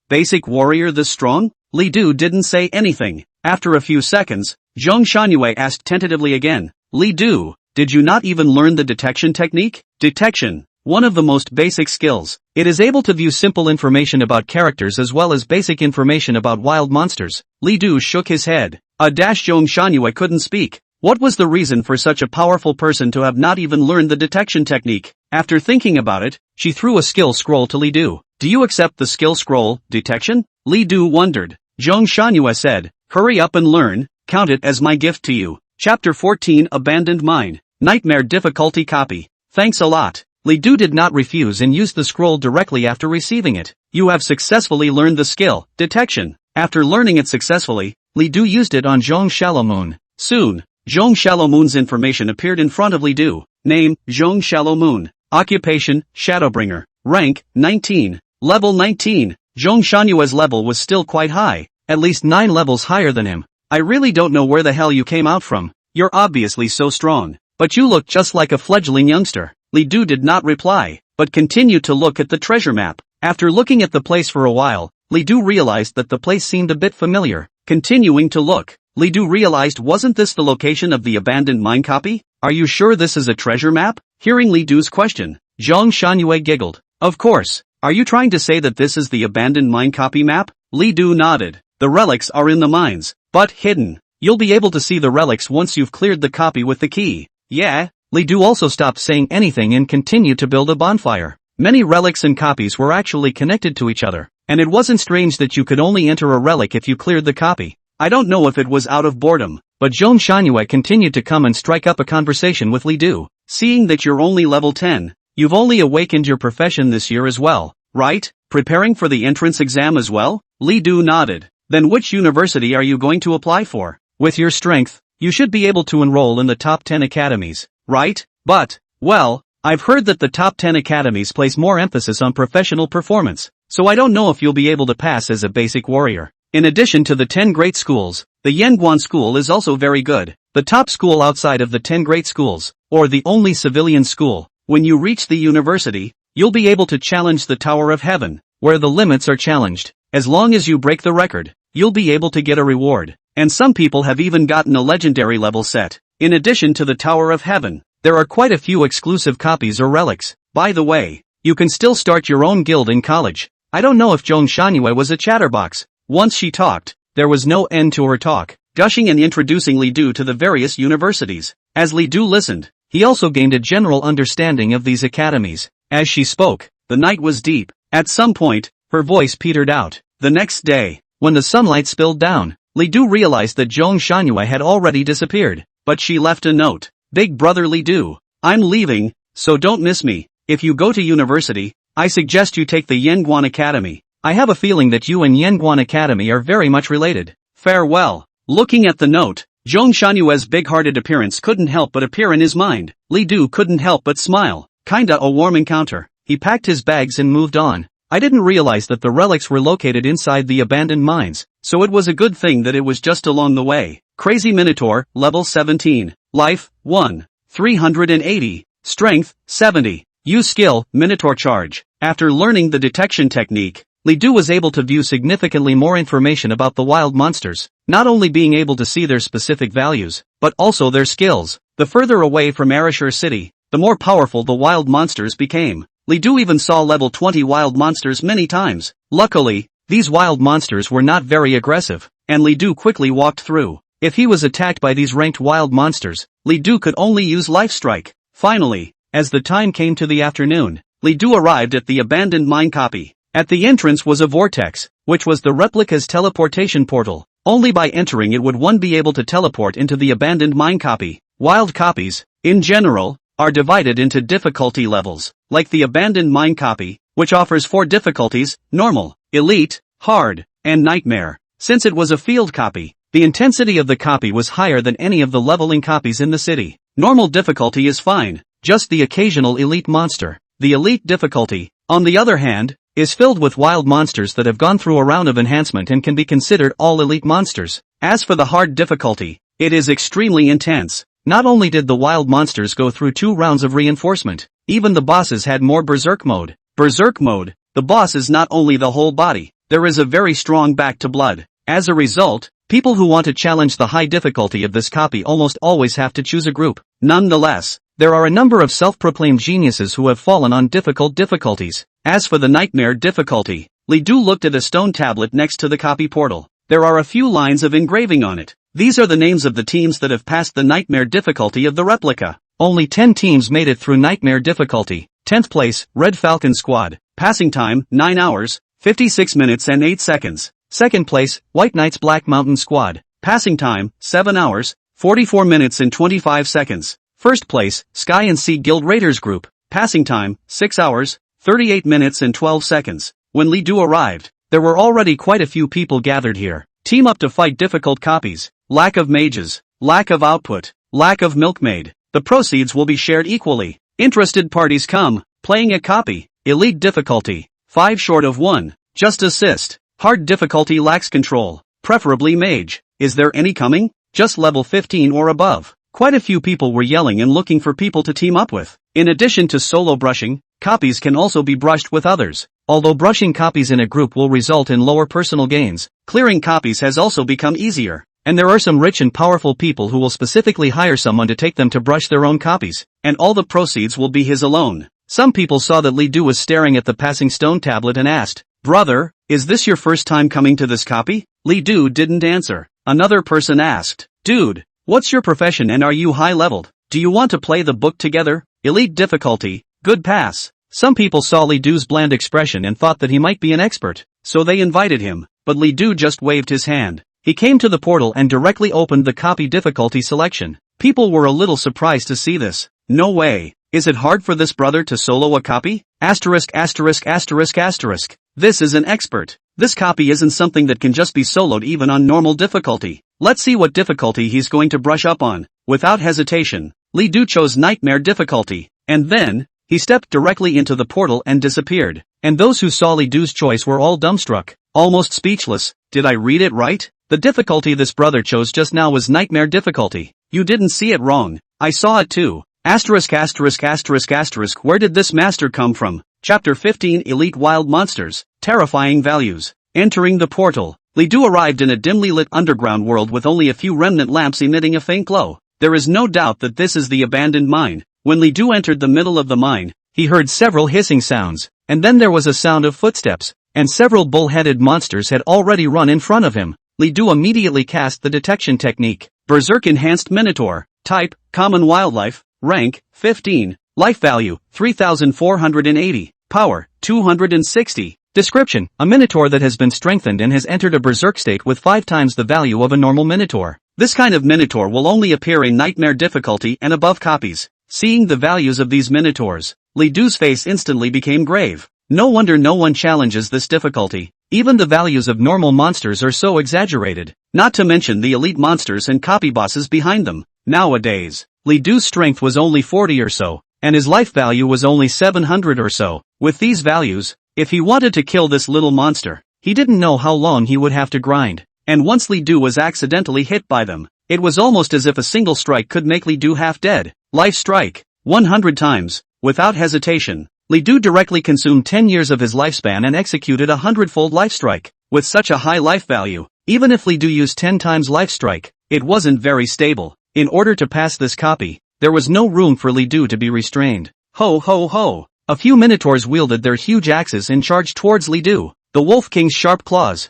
Basic warrior this strong? Li Du didn't say anything. After a few seconds, Zhang Shunyue asked tentatively again. Li Du, did you not even learn the detection technique? Detection. One of the most basic skills. It is able to view simple information about characters as well as basic information about wild monsters. Li Du shook his head. Zhang Shunyue couldn't speak. What was the reason for such a powerful person to have not even learned the detection technique? After thinking about it, she threw a skill scroll to Li Du. Do you accept the skill scroll, detection? Li Du wondered. Zhang Shunyue said, hurry up and learn, count it as my gift to you. Chapter 14 Abandoned Mine. Nightmare difficulty copy. Thanks a lot. Li Du did not refuse and used the scroll directly after receiving it. You have successfully learned the skill, detection. After learning it successfully, Li Du used it on Zhang Shallowmoon. Soon, Zhang Shallowmoon's information appeared in front of Li Du. Name, Zhang Shallowmoon. Occupation, Shadowbringer. Rank, 19. Level 19. Zhang Shunyue's level was still quite high, at least 9 levels higher than him. I really don't know where the hell you came out from. You're obviously so strong. But you look just like a fledgling youngster. Li Du did not reply, but continued to look at the treasure map. After looking at the place for a while, Li Du realized that the place seemed a bit familiar. Continuing to look, Li Du realized, wasn't this the location of the abandoned mine copy? Are you sure this is a treasure map? Hearing Li Du's question, Zhang Shunyue giggled. Of course. Are you trying to say that this is the abandoned mine copy map? Li Du nodded. The relics are in the mines, but hidden. You'll be able to see the relics once you've cleared the copy with the key. Yeah? Li Du also stopped saying anything and continued to build a bonfire. Many relics and copies were actually connected to each other, and it wasn't strange that you could only enter a relic if you cleared the copy. I don't know if it was out of boredom, but Zhang Shunyue continued to come and strike up a conversation with Li Du. Seeing that you're only level 10, you've only awakened your profession this year as well, right? Preparing for the entrance exam as well? Li Du nodded. Then which university are you going to apply for? With your strength, you should be able to enroll in the top 10 academies. Right? But, well, I've heard that the top 10 academies place more emphasis on professional performance, so I don't know if you'll be able to pass as a basic warrior. In addition to the 10 great schools, the Yanguan school is also very good, the top school outside of the 10 great schools, or the only civilian school. When you reach the university, you'll be able to challenge the Tower of Heaven, where the limits are challenged. As long as you break the record, you'll be able to get a reward, and some people have even gotten a legendary level set. In addition to the Tower of Heaven, there are quite a few exclusive copies or relics. By the way, you can still start your own guild in college. I don't know if Zhong Shangyue was a chatterbox. Once she talked, there was no end to her talk, gushing and introducing Li Du to the various universities. As Li Du listened, he also gained a general understanding of these academies. As she spoke, the night was deep. At some point, her voice petered out. The next day, when the sunlight spilled down, Li Du realized that Zhong Shangyue had already disappeared, but she left a note. Big brother Li Du, I'm leaving, so don't miss me. If you go to university, I suggest you take the Yanguan Academy. I have a feeling that you and Yanguan Academy are very much related. Farewell. Looking at the note, Zhong Shanyue's big-hearted appearance couldn't help but appear in his mind. Li Du couldn't help but smile. Kinda a warm encounter. He packed his bags and moved on. I didn't realize that the relics were located inside the abandoned mines, so it was a good thing that it was just along the way. Crazy Minotaur, level 17. Life, 1. 380. Strength, 70. Use skill, Minotaur charge. After learning the detection technique, Li Du was able to view significantly more information about the wild monsters, not only being able to see their specific values, but also their skills. The further away from Arashur City, the more powerful the wild monsters became. Li Du even saw level 20 wild monsters many times. Luckily, these wild monsters were not very aggressive, and Li Du quickly walked through. If he was attacked by these ranked wild monsters, Li Du could only use Life Strike. Finally, as the time came to the afternoon, Li Du arrived at the abandoned mine copy. At the entrance was a vortex, which was the replica's teleportation portal. Only by entering it would one be able to teleport into the abandoned mine copy. Wild copies, in general, are divided into difficulty levels, like the abandoned mine copy, which offers 4 difficulties: normal, elite, hard, and nightmare. Since it was a field copy, the intensity of the copy was higher than any of the leveling copies in the city. Normal difficulty is fine, just the occasional elite monster. The elite difficulty, on the other hand, is filled with wild monsters that have gone through a round of enhancement and can be considered all elite monsters. As for the hard difficulty, it is extremely intense. Not only did the wild monsters go through 2 rounds of reinforcement, even the bosses had more berserk mode. Berserk mode, the boss is not only the whole body, there is a very strong back to blood. As a result, people who want to challenge the high difficulty of this copy almost always have to choose a group. Nonetheless, there are a number of self-proclaimed geniuses who have fallen on difficult difficulties. As for the nightmare difficulty, Li Du looked at a stone tablet next to the copy portal. There are a few lines of engraving on it. These are the names of the teams that have passed the nightmare difficulty of the replica. Only 10 teams made it through nightmare difficulty. 10th place, Red Falcon Squad. Passing time, 9 hours, 56 minutes and 8 seconds. 2nd place, White Knights Black Mountain Squad. Passing time, 7 hours, 44 minutes and 25 seconds. 1st place, Sky and Sea Guild Raiders Group. Passing time, 6 hours, 38 minutes and 12 seconds. When Li Du arrived, there were already quite a few people gathered here. Team up to fight difficult copies. Lack of mages. Lack of output. Lack of milkmaid. The proceeds will be shared equally. Interested parties come. Playing a copy. Elite difficulty. 5 short of 1. Just assist. Hard difficulty lacks control. Preferably mage. Is there any coming? Just level 15 or above. Quite a few people were yelling and looking for people to team up with. In addition to solo brushing, copies can also be brushed with others. Although brushing copies in a group will result in lower personal gains, clearing copies has also become easier. And there are some rich and powerful people who will specifically hire someone to take them to brush their own copies, and all the proceeds will be his alone. Some people saw that Li Du was staring at the passing stone tablet and asked, "Brother, is this your first time coming to this copy?" Li Du didn't answer. Another person asked, "Dude, what's your profession and are you high-leveled? Do you want to play the book together? Elite difficulty, good pass." Some people saw Li Du's bland expression and thought that he might be an expert, so they invited him, but Li Du just waved his hand. He came to the portal and directly opened the copy difficulty selection. People were a little surprised to see this. No way. Is it hard for this brother to solo a copy? Asterisk asterisk asterisk asterisk. This is an expert. This copy isn't something that can just be soloed even on normal difficulty. Let's see what difficulty he's going to brush up on. Without hesitation, Li Du chose nightmare difficulty, and then, he stepped directly into the portal and disappeared. And those who saw Li Du's choice were all dumbstruck. Almost speechless. Did I read it right? The difficulty this brother chose just now was nightmare difficulty. You didn't see it wrong. I saw it too. Asterisk asterisk asterisk asterisk. Where did this master come from? Chapter 15 Elite Wild Monsters. Terrifying Values. Entering the portal, Li Du arrived in a dimly lit underground world with only a few remnant lamps emitting a faint glow. There is no doubt that this is the abandoned mine. When Li Du entered the middle of the mine, he heard several hissing sounds, and then there was a sound of footsteps, and several bull-headed monsters had already run in front of him. Li Du immediately cast the detection technique. Berserk Enhanced Minotaur. Type, Common Wildlife. Rank, 15. Life Value, 3,480. Power, 260. Description: a minotaur that has been strengthened and has entered a berserk state with 5 times the value of a normal minotaur. This kind of minotaur will only appear in nightmare difficulty and above copies. Seeing the values of these minotaurs, Li Du's face instantly became grave. No wonder no one challenges this difficulty. Even the values of normal monsters are so exaggerated, not to mention the elite monsters and copy bosses behind them. Nowadays, Li Du's strength was only 40 or so, and his life value was only 700 or so. With these values, if he wanted to kill this little monster, he didn't know how long he would have to grind. And once Li Du was accidentally hit by them, it was almost as if a single strike could make Li Du half dead. Life Strike. 100 times. Without hesitation, Li Du directly consumed 10 years of his lifespan and executed a 100-fold life strike. With such a high life value, even if Li Du used 10 times life strike, it wasn't very stable. In order to pass this copy, there was no room for Li Du to be restrained. Ho ho ho! A few minotaurs wielded their huge axes and charged towards Li Du. The Wolf King's sharp claws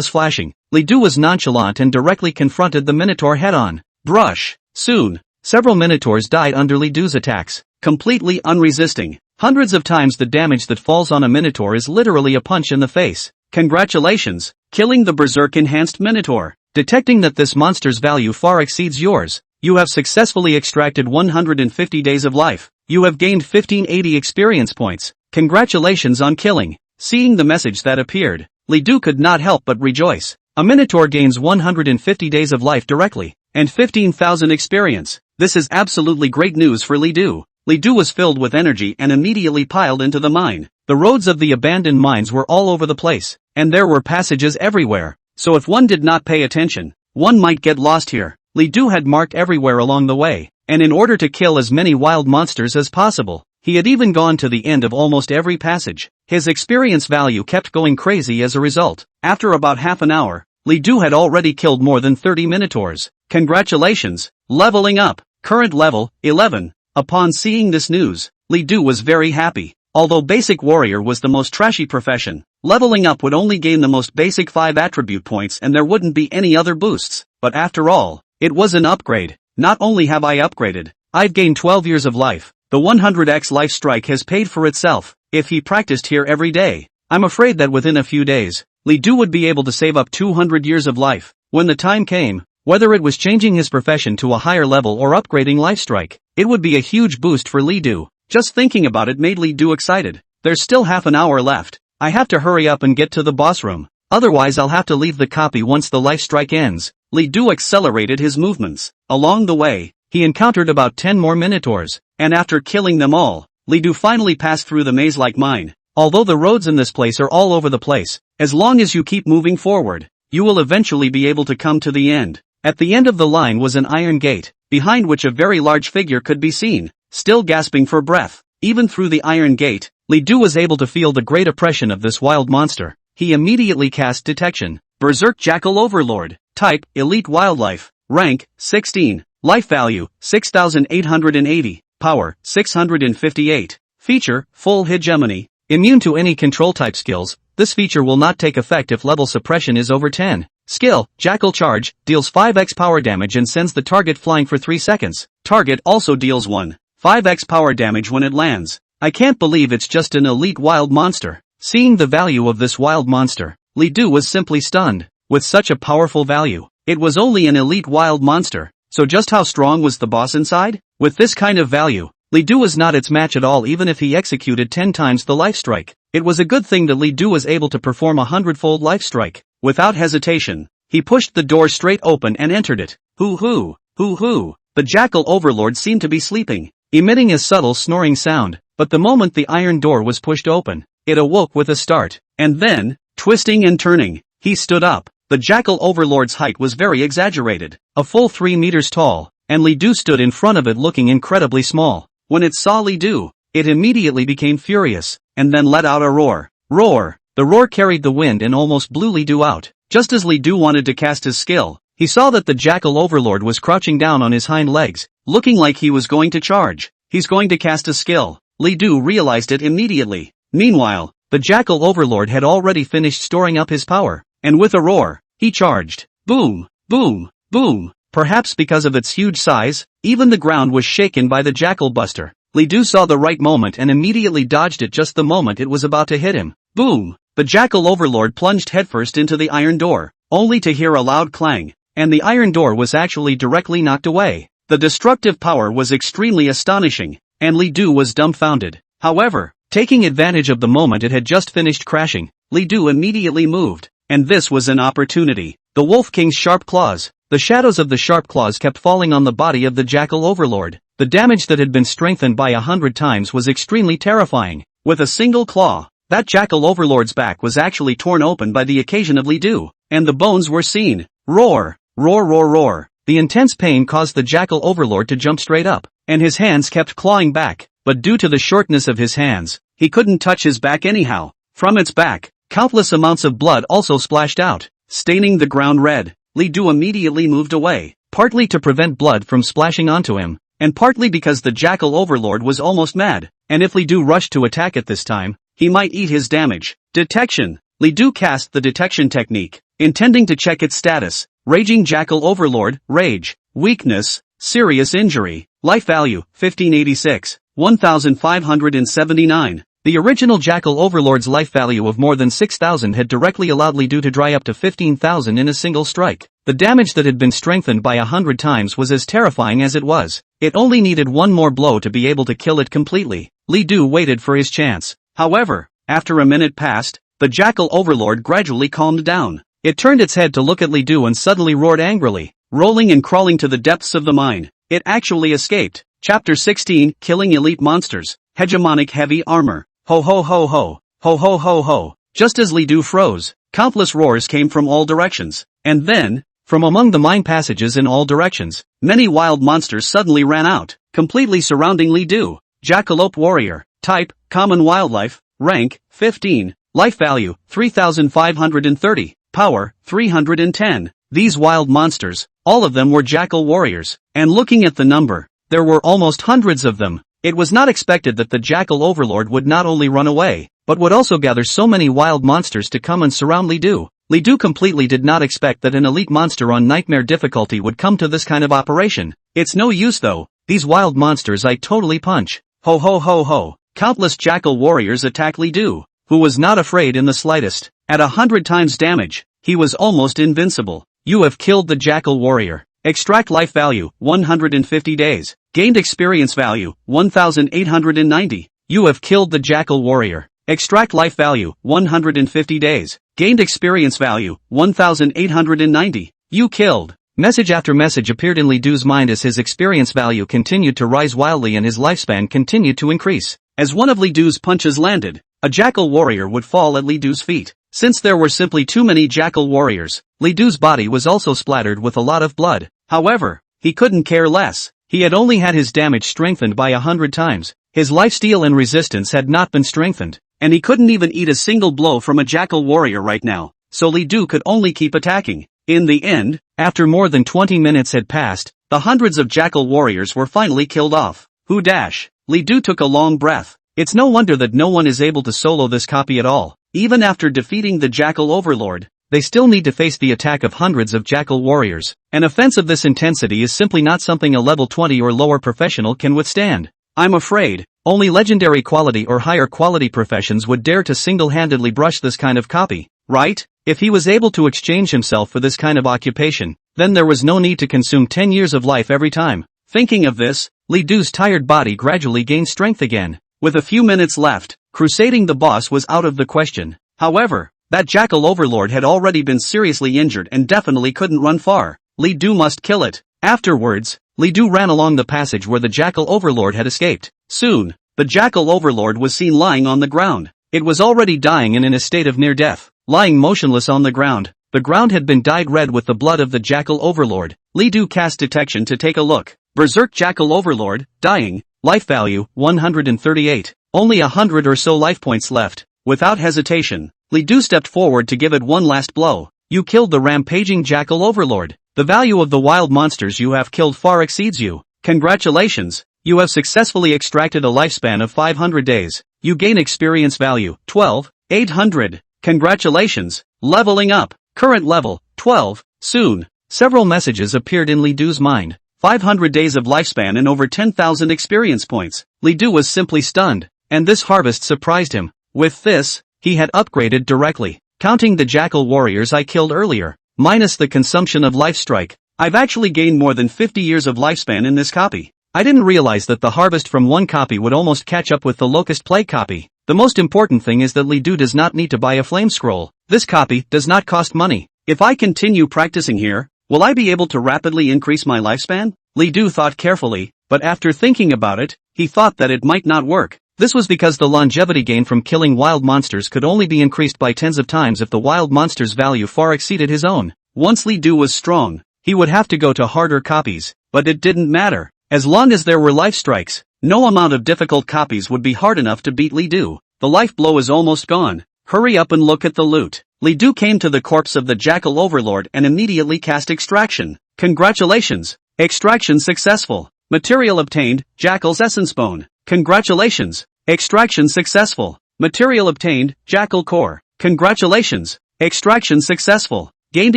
flashing, Li Du was nonchalant and directly confronted the minotaur head-on. Brush! Soon, several minotaurs died under Li Du's attacks, completely unresisting. Hundreds of times the damage that falls on a minotaur is literally a punch in the face. Congratulations, killing the Berserk Enhanced Minotaur. Detecting that this monster's value far exceeds yours, you have successfully extracted 150 days of life. You have gained 1580 experience points. Congratulations on killing. Seeing the message that appeared, Li Du could not help but rejoice. A minotaur gains 150 days of life directly, and 15,000 experience. This is absolutely great news for Li Du. Li Du was filled with energy and immediately piled into the mine. The roads of the abandoned mines were all over the place, and there were passages everywhere, so if one did not pay attention, one might get lost here. Li Du had marked everywhere along the way, and in order to kill as many wild monsters as possible, he had even gone to the end of almost every passage. His experience value kept going crazy as a result. After about half an hour, Li Du had already killed more than 30 minotaurs. Congratulations, leveling up. Current level, 11. Upon seeing this news, Li Du was very happy. Although basic warrior was the most trashy profession, leveling up would only gain the most basic 5 attribute points and there wouldn't be any other boosts. But after all, it was an upgrade. Not only have I upgraded, I've gained 12 years of life. The 100x life strike has paid for itself. If he practiced here every day, I'm afraid that within a few days, Li Du would be able to save up 200 years of life. When the time came, whether it was changing his profession to a higher level or upgrading life strike, it would be a huge boost for Li Du. Just thinking about it made Li Du excited. There's still half an hour left. I have to hurry up and get to the boss room. Otherwise I'll have to leave the copy once the life strike ends. Li Du accelerated his movements. Along the way, he encountered about 10 more minotaurs, and after killing them all, Li Du finally passed through the maze-like mine. Although the roads in this place are all over the place, as long as you keep moving forward, you will eventually be able to come to the end. At the end of the line was an iron gate, behind which a very large figure could be seen, still gasping for breath. Even through the iron gate, Li Du was able to feel the great oppression of this wild monster. He immediately cast detection. Berserk Jackal Overlord. Type, Elite Wildlife. Rank, 16. Life Value, 6,880. Power, 658. Feature, Full Hegemony. Immune to any control type skills, this feature will not take effect if level suppression is over 10. Skill, Jackal Charge, deals 5x power damage and sends the target flying for 3 seconds. Target also deals 5x power damage when it lands. I can't believe it's just an elite wild monster. Seeing the value of this wild monster, Li Du was simply stunned. With such a powerful value, it was only an elite wild monster. So just how strong was the boss inside? With this kind of value, Li Du was not its match at all even if he executed 10 times the life strike. It was a good thing that Li Du was able to perform a 100-fold life strike. Without hesitation, he pushed the door straight open and entered it. Hoo hoo, hoo hoo. The Jackal Overlord seemed to be sleeping, emitting a subtle snoring sound, but the moment the iron door was pushed open, it awoke with a start. And then, Twisting and turning, he stood up. The jackal overlord's height was very exaggerated, a full 3 meters tall, and Li Du stood in front of it looking incredibly small. When it saw Li Du, it immediately became furious, and then let out a roar. Roar! The roar carried the wind and almost blew Li Du out. Just as Li Du wanted to cast his skill, he saw that the jackal overlord was crouching down on his hind legs, looking like he was going to charge. He's going to cast a skill. Li Du realized it immediately. Meanwhile, the jackal overlord had already finished storing up his power, and with a roar, he charged. Boom! Boom! Boom! Perhaps because of its huge size, even the ground was shaken by the jackal buster. Li Du saw the right moment and immediately dodged it just the moment it was about to hit him. Boom! The jackal overlord plunged headfirst into the iron door, only to hear a loud clang, and the iron door was actually directly knocked away. The destructive power was extremely astonishing, and Li Du was dumbfounded. However, taking advantage of the moment it had just finished crashing, Li Du immediately moved, and this was an opportunity. The Wolf King's sharp claws. The shadows of the sharp claws kept falling on the body of the jackal overlord. The damage that had been strengthened by 100 times was extremely terrifying. With a single claw, that jackal overlord's back was actually torn open by the occasion of Li Du, and the bones were seen. Roar! Roar roar roar! The intense pain caused the jackal overlord to jump straight up, and his hands kept clawing back, but due to the shortness of his hands, he couldn't touch his back anyhow. From its back, countless amounts of blood also splashed out, staining the ground red. Li Du immediately moved away, partly to prevent blood from splashing onto him, and partly because the jackal overlord was almost mad, and if Li Du rushed to attack at this time, he might eat his damage. Detection. Li Du cast the detection technique, intending to check its status. Raging jackal overlord, rage, weakness, serious injury, life value, 1586, 1579. The original jackal overlord's life value of more than 6,000 had directly allowed Li Du to dry up to 15,000 in a single strike. The damage that had been strengthened by 100 times was as terrifying as it was. It only needed one more blow to be able to kill it completely. Li Du waited for his chance. However, after a minute passed, the jackal overlord gradually calmed down. It turned its head to look at Li Du and suddenly roared angrily, rolling and crawling to the depths of the mine. It actually escaped. Chapter 16, Killing Elite Monsters. Hegemonic Heavy Armor. Ho ho ho ho. Ho ho ho ho. Just as Li Du froze, countless roars came from all directions. And then, from among the mine passages in all directions, many wild monsters suddenly ran out, completely surrounding Li Du. Jackalope Warrior. Type, Common Wildlife. Rank, 15. Life value, 3,530. Power, 310. These wild monsters, all of them were jackal warriors, and looking at the number, there were almost hundreds of them. It was not expected that the jackal overlord would not only run away, but would also gather so many wild monsters to come and surround Li Du. Li Du completely did not expect that an elite monster on nightmare difficulty would come to this kind of operation. It's no use though, these wild monsters I totally punch. Ho ho ho ho. Countless jackal warriors attack Li Du, who was not afraid in the slightest. At 100 times damage, he was almost invincible. You have killed the jackal warrior. Extract life value, 150 days. Gained experience value, 1,890. You have killed the jackal warrior. Extract life value, 150 days. Gained experience value, 1,890. You killed. Message after message appeared in Li Du's mind as his experience value continued to rise wildly and his lifespan continued to increase. As one of Li Du's punches landed, a jackal warrior would fall at Li Du's feet. Since there were simply too many jackal warriors, Li Du's body was also splattered with a lot of blood. However, he couldn't care less. He had only had his damage strengthened by 100 times. His lifesteal and resistance had not been strengthened, and he couldn't even eat a single blow from a jackal warrior right now, so Li Du could only keep attacking. In the end, after more than 20 minutes had passed, the hundreds of jackal warriors were finally killed off. Who dash? Li Du took a long breath. It's no wonder that no one is able to solo this copy at all. Even after defeating the jackal overlord, they still need to face the attack of hundreds of jackal warriors. An offense of this intensity is simply not something a level 20 or lower professional can withstand. I'm afraid, only legendary quality or higher quality professions would dare to single-handedly brush this kind of copy, right? If he was able to exchange himself for this kind of occupation, then there was no need to consume 10 years of life every time. Thinking of this, Li Du's tired body gradually gained strength again. With a few minutes left, crusading the boss was out of the question. However, that jackal overlord had already been seriously injured and definitely couldn't run far. Li Du must kill it. Afterwards, Li Du ran along the passage where the jackal overlord had escaped. Soon, the jackal overlord was seen lying on the ground. It was already dying and in a state of near death. lying motionless on the ground. The ground had been dyed red with the blood of the Jackal Overlord. Li Du cast detection to take a look. Berserk Jackal Overlord, dying, life value, 138. Only 100 or so life points left. Without hesitation, Li Du stepped forward to give it one last blow. You killed the rampaging Jackal Overlord. The value of the wild monsters you have killed far exceeds you. Congratulations, you have successfully extracted a lifespan of 500 days. You gain experience value, 12,800. Congratulations, leveling up. Current level, 12, soon. Several messages appeared in Li Du's mind. 500 days of lifespan and over 10,000 experience points. Li Du was simply stunned, and this harvest surprised him. With this, he had upgraded directly. Counting the Jackal warriors I killed earlier, minus the consumption of life strike, I've actually gained more than 50 years of lifespan in this copy. I didn't realize that the harvest from one copy would almost catch up with the Locust Plague copy. The most important thing is that Li Du does not need to buy a flame scroll. This copy does not cost money. If I continue practicing here, will I be able to rapidly increase my lifespan? Li Du thought carefully, but after thinking about it, he thought that it might not work. This was because the longevity gain from killing wild monsters could only be increased by tens of times if the wild monster's value far exceeded his own. Once Li Du was strong, he would have to go to harder copies, but it didn't matter. As long as there were life strikes, no amount of difficult copies would be hard enough to beat Li Du. The life blow is almost gone. Hurry up and look at the loot. Li Du came to the corpse of the Jackal Overlord and immediately cast extraction. Congratulations! Extraction successful. Material obtained, Jackal's essence bone. Congratulations! Extraction successful. Material obtained, Jackal core. Congratulations! Extraction successful. Gained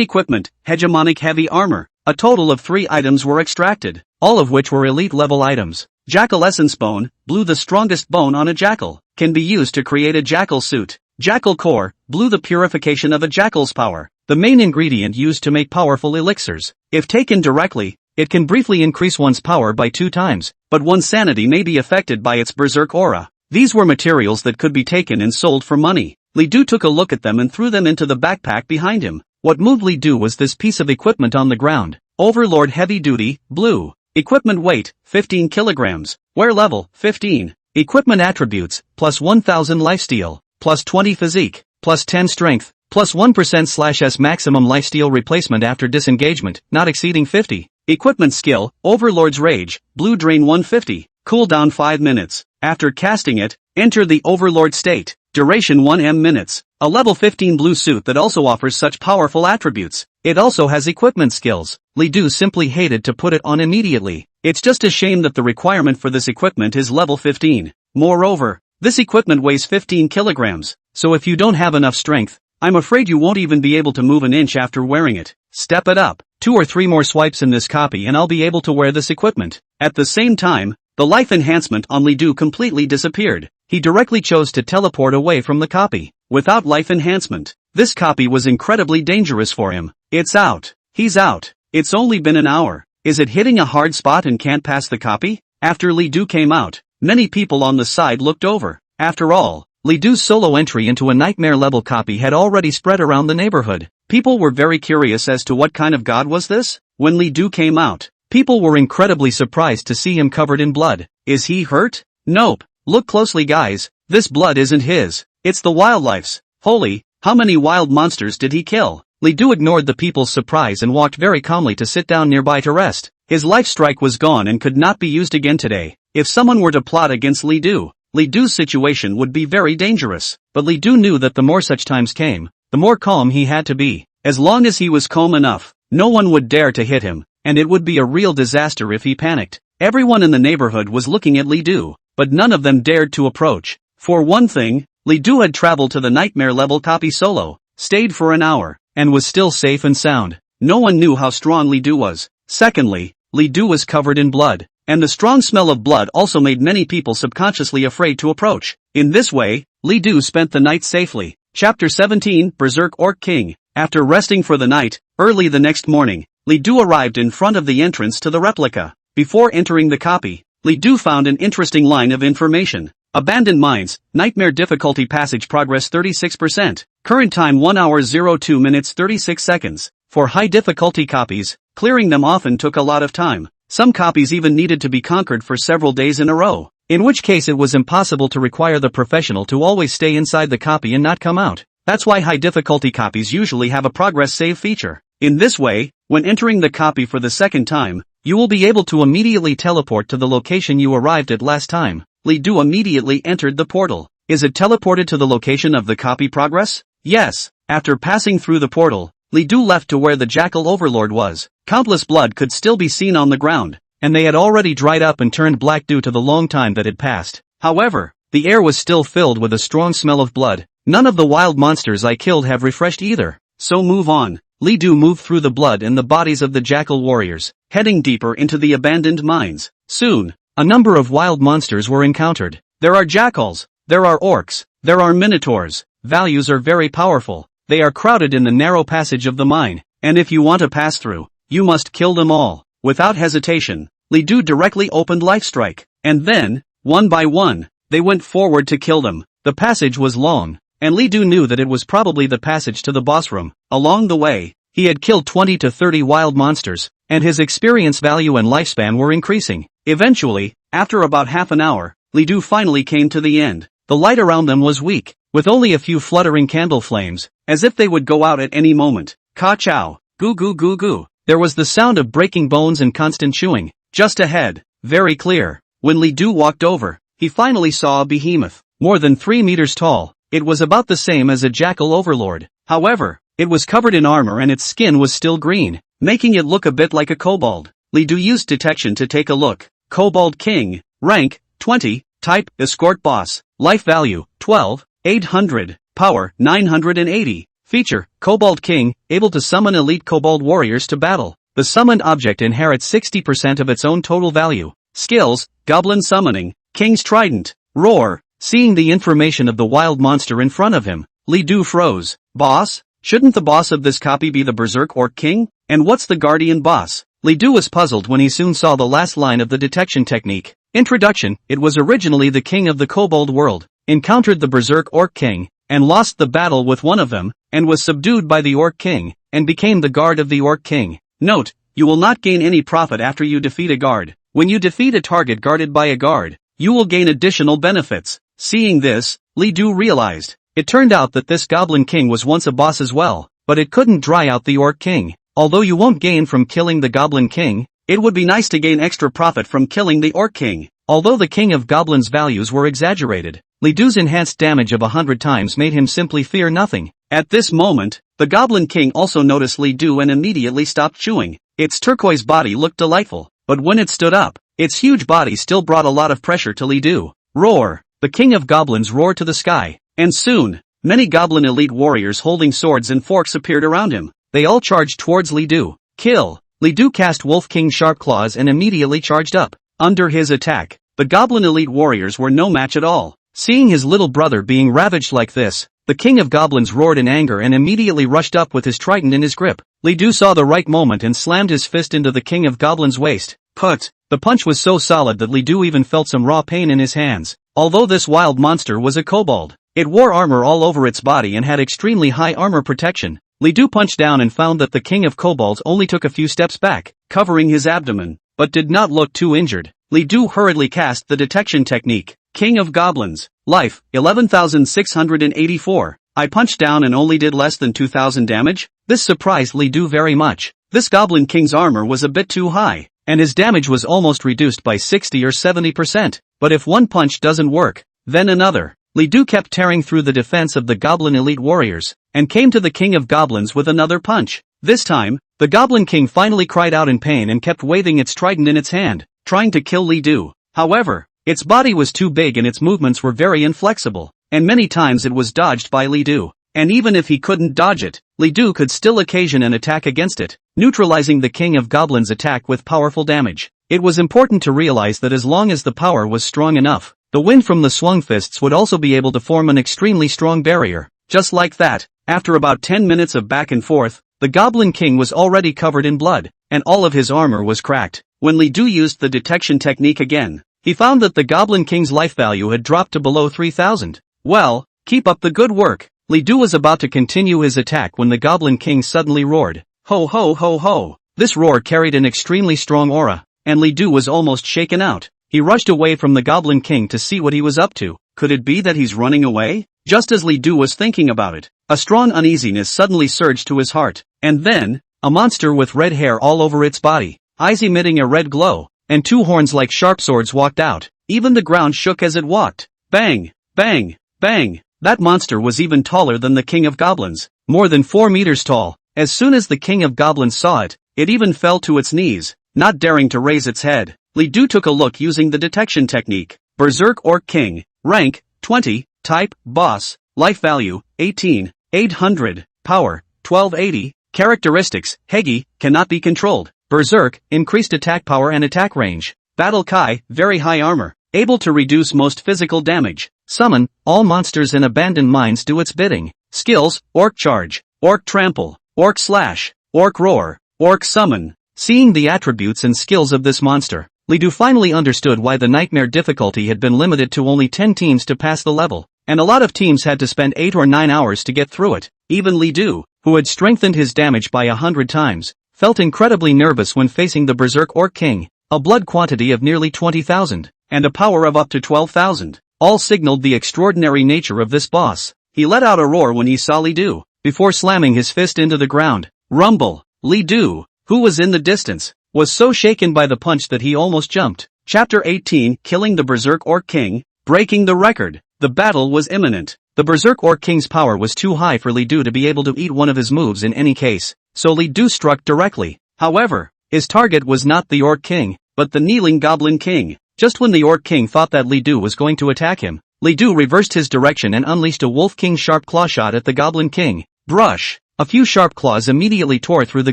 equipment, hegemonic heavy armor. A total of 3 items were extracted, all of which were elite level items. Jackal essence bone, blue, the strongest bone on a jackal, can be used to create a jackal suit. Jackal core, blue, the purification of a jackal's power, the main ingredient used to make powerful elixirs. If taken directly, it can briefly increase one's power by 2 times, but one's sanity may be affected by its berserk aura. These were materials that could be taken and sold for money. Li Du took a look at them and threw them into the backpack behind him. What moved Li Du was this piece of equipment on the ground. Overlord Heavy Duty, blue. Equipment weight, 15 kilograms. Wear level, 15. Equipment attributes, plus 1000 lifesteal, plus 20 physique, plus 10 strength, plus 1%/S maximum lifesteal replacement after disengagement, not exceeding 50. Equipment skill, Overlord's Rage, blue, drain 150, cooldown 5 minutes. After casting it, enter the Overlord state, duration 1 minutes. A level 15 blue suit that also offers such powerful attributes. It also has equipment skills. Li Du simply hated to put it on immediately. It's just a shame that the requirement for this equipment is level 15. Moreover, this equipment weighs 15 kilograms, so if you don't have enough strength, I'm afraid you won't even be able to move an inch after wearing it. Step it up. 2 or 3 more swipes in this copy and I'll be able to wear this equipment. At the same time, the life enhancement on Li Du completely disappeared. He directly chose to teleport away from the copy. Without life enhancement, this copy was incredibly dangerous for him. It's out. He's out. It's only been an hour. Is it hitting a hard spot and can't pass the copy? After Li Du came out, many people on the side looked over. After all, Li Du's solo entry into a nightmare level copy had already spread around the neighborhood. People were very curious as to what kind of god was this. When Li Du came out, people were incredibly surprised to see him covered in blood. Is he hurt? Nope. Look closely, guys. This blood isn't his. It's the wildlife's. Holy, how many wild monsters did he kill? Li Du ignored the people's surprise and walked very calmly to sit down nearby to rest. His life strike was gone and could not be used again today. If someone were to plot against Li Du's situation would be very dangerous. But Li Du knew that the more such times came, the more calm he had to be. As long as he was calm enough, no one would dare to hit him, and it would be a real disaster if he panicked. Everyone in the neighborhood was looking at Li Du, but none of them dared to approach. For one thing, Li Du had traveled to the nightmare level copy solo, stayed for an hour, and was still safe and sound. No one knew how strong Li Du was. Secondly, Li Du was covered in blood, and the strong smell of blood also made many people subconsciously afraid to approach. In this way, Li Du spent the night safely. Chapter 17, Berserk Orc King. After resting for the night, early the next morning, Li Du arrived in front of the entrance to the replica. Before entering the copy, Li Du found an interesting line of information. Abandoned Mines, Nightmare Difficulty Passage Progress 36%. Current time 1 hour 02 minutes 36 seconds. For high difficulty copies, clearing them often took a lot of time. Some copies even needed to be conquered for several days in a row, in which case it was impossible to require the professional to always stay inside the copy and not come out. That's why high difficulty copies usually have a progress save feature. In this way, when entering the copy for the second time, you will be able to immediately teleport to the location you arrived at last time. Li Du immediately entered the portal. Is it teleported to the location of the copy progress? Yes. After passing through the portal, Li Du left to where the Jackal Overlord was. Countless blood could still be seen on the ground, and they had already dried up and turned black due to the long time that had passed. However, the air was still filled with a strong smell of blood. None of the wild monsters I killed have refreshed either. So move on. Li Du moved through the blood and the bodies of the jackal warriors, heading deeper into the abandoned mines. Soon, a number of wild monsters were encountered. There are jackals, there are orcs, there are minotaurs. Values are very powerful. They are crowded in the narrow passage of the mine, and if you want to pass through, you must kill them all. Without hesitation, Li Du directly opened Life Strike, and then, one by one, they went forward to kill them. The passage was long, and Li Du knew that it was probably the passage to the boss room. Along the way, he had killed 20 to 30 wild monsters, and his experience value and lifespan were increasing. Eventually, after about half an hour, Li Du finally came to the end. The light around them was weak, with only a few fluttering candle flames, as if they would go out at any moment. Ka-chow, goo goo goo goo. There was the sound of breaking bones and constant chewing. Just ahead, very clear. When Li Du walked over, he finally saw a behemoth, more than 3 meters tall. It was about the same as a jackal overlord. However, it was covered in armor and its skin was still green, making it look a bit like a kobold. Li Du used detection to take a look. Kobold King, rank, 20, type, escort boss, life value, 12, 800, power, 980, feature, Kobold King, able to summon elite kobold warriors to battle. The summoned object inherits 60% of its own total value. Skills, Goblin Summoning, King's Trident, Roar. Seeing the information of the wild monster in front of him, Li Du froze. Boss? Shouldn't the boss of this copy be the Berserk Orc King? And what's the Guardian boss? Li Du was puzzled when he soon saw the last line of the detection technique. Introduction, it was originally the king of the kobold world, encountered the Berserk Orc King, and lost the battle with one of them, and was subdued by the Orc King, and became the guard of the Orc King. Note, you will not gain any profit after you defeat a guard. When you defeat a target guarded by a guard, you will gain additional benefits. Seeing this, Li Du realized. It turned out that this Goblin King was once a boss as well, but it couldn't dry out the Orc King. Although you won't gain from killing the Goblin King, it would be nice to gain extra profit from killing the Orc King. Although the King of Goblins' values were exaggerated, Li Du's enhanced damage of 100 times made him simply fear nothing. At this moment, the Goblin King also noticed Li Du and immediately stopped chewing. Its turquoise body looked delightful, but when it stood up, its huge body still brought a lot of pressure to Li Du. Roar! The King of Goblins roared to the sky, and soon, many Goblin elite warriors holding swords and forks appeared around him. They all charged towards Li Du. Kill! Li Du cast Wolf King Sharp Claws and immediately charged up. Under his attack, the Goblin elite warriors were no match at all. Seeing his little brother being ravaged like this, the King of Goblins roared in anger and immediately rushed up with his trident in his grip. Li Du saw the right moment and slammed his fist into the King of Goblins' waist. Put! The punch was so solid that Li Du even felt some raw pain in his hands. Although this wild monster was a kobold, it wore armor all over its body and had extremely high armor protection. Li Du punched down and found that the King of Kobolds only took a few steps back, covering his abdomen, but did not look too injured. Li Du hurriedly cast the detection technique. King of Goblins, life, 11,684. I punched down and only did less than 2,000 damage? This surprised Li Du very much. This Goblin King's armor was a bit too high, and his damage was almost reduced by 60 or 70%. But if one punch doesn't work, then another. Li Du kept tearing through the defense of the Goblin elite warriors, and came to the King of Goblins with another punch. This time, the Goblin King finally cried out in pain and kept waving its trident in its hand, trying to kill Li Du. However, its body was too big and its movements were very inflexible, and many times it was dodged by Li Du. And even if he couldn't dodge it, Li Du could still occasion an attack against it, neutralizing the King of Goblins' attack with powerful damage. It was important to realize that as long as the power was strong enough, the wind from the swung fists would also be able to form an extremely strong barrier. Just like that, after about 10 minutes of back and forth, the Goblin King was already covered in blood, and all of his armor was cracked. When Li Du used the detection technique again, he found that the Goblin King's life value had dropped to below 3,000. Well, keep up the good work. Li Du was about to continue his attack when the Goblin King suddenly roared. Ho ho ho ho! This roar carried an extremely strong aura, and Li Du was almost shaken out. He rushed away from the Goblin King to see what he was up to. Could it be that he's running away? Just as Li Du was thinking about it, A strong uneasiness suddenly surged to his heart, and then, a monster with red hair all over its body, eyes emitting a red glow, and two horns like sharp swords walked out. Even the ground shook as it walked. Bang! Bang! Bang! That monster was even taller than the King of Goblins, more than 4 meters tall. As soon as the King of Goblins saw it, it even fell to its knees, not daring to raise its head. Li Du took a look using the detection technique. Berserk Orc King, rank, 20, type, boss, life value, 18, 800, power, 1280, characteristics, Hegi, cannot be controlled. Berserk, increased attack power and attack range. Battle Kai, very high armor, able to reduce most physical damage. Summon, all monsters in abandoned mines do its bidding. Skills, Orc Charge, Orc Trample, Orc Slash, Orc Roar, Orc Summon. Seeing the attributes and skills of this monster, Li Du finally understood why the nightmare difficulty had been limited to only 10 teams to pass the level, and a lot of teams had to spend 8 or 9 hours to get through it. Even Li Du, who had strengthened his damage by 100 times, felt incredibly nervous when facing the Berserk Orc King. A blood quantity of nearly 20,000, and a power of up to 12,000, all signaled the extraordinary nature of this boss. He let out a roar when he saw Li Du, before slamming his fist into the ground. Rumble! Li Du, who was in the distance, was so shaken by the punch that he almost jumped. Chapter 18, Killing the Berserk Orc King, breaking the record. The battle was imminent. The Berserk Orc King's power was too high for Li Du to be able to eat one of his moves in any case, so Li Du struck directly. However, his target was not the Orc King, but the kneeling Goblin King. Just when the Orc King thought that Li Du was going to attack him, Li Du reversed his direction and unleashed a Wolf King sharp claw shot at the Goblin King. Brush! A few sharp claws immediately tore through the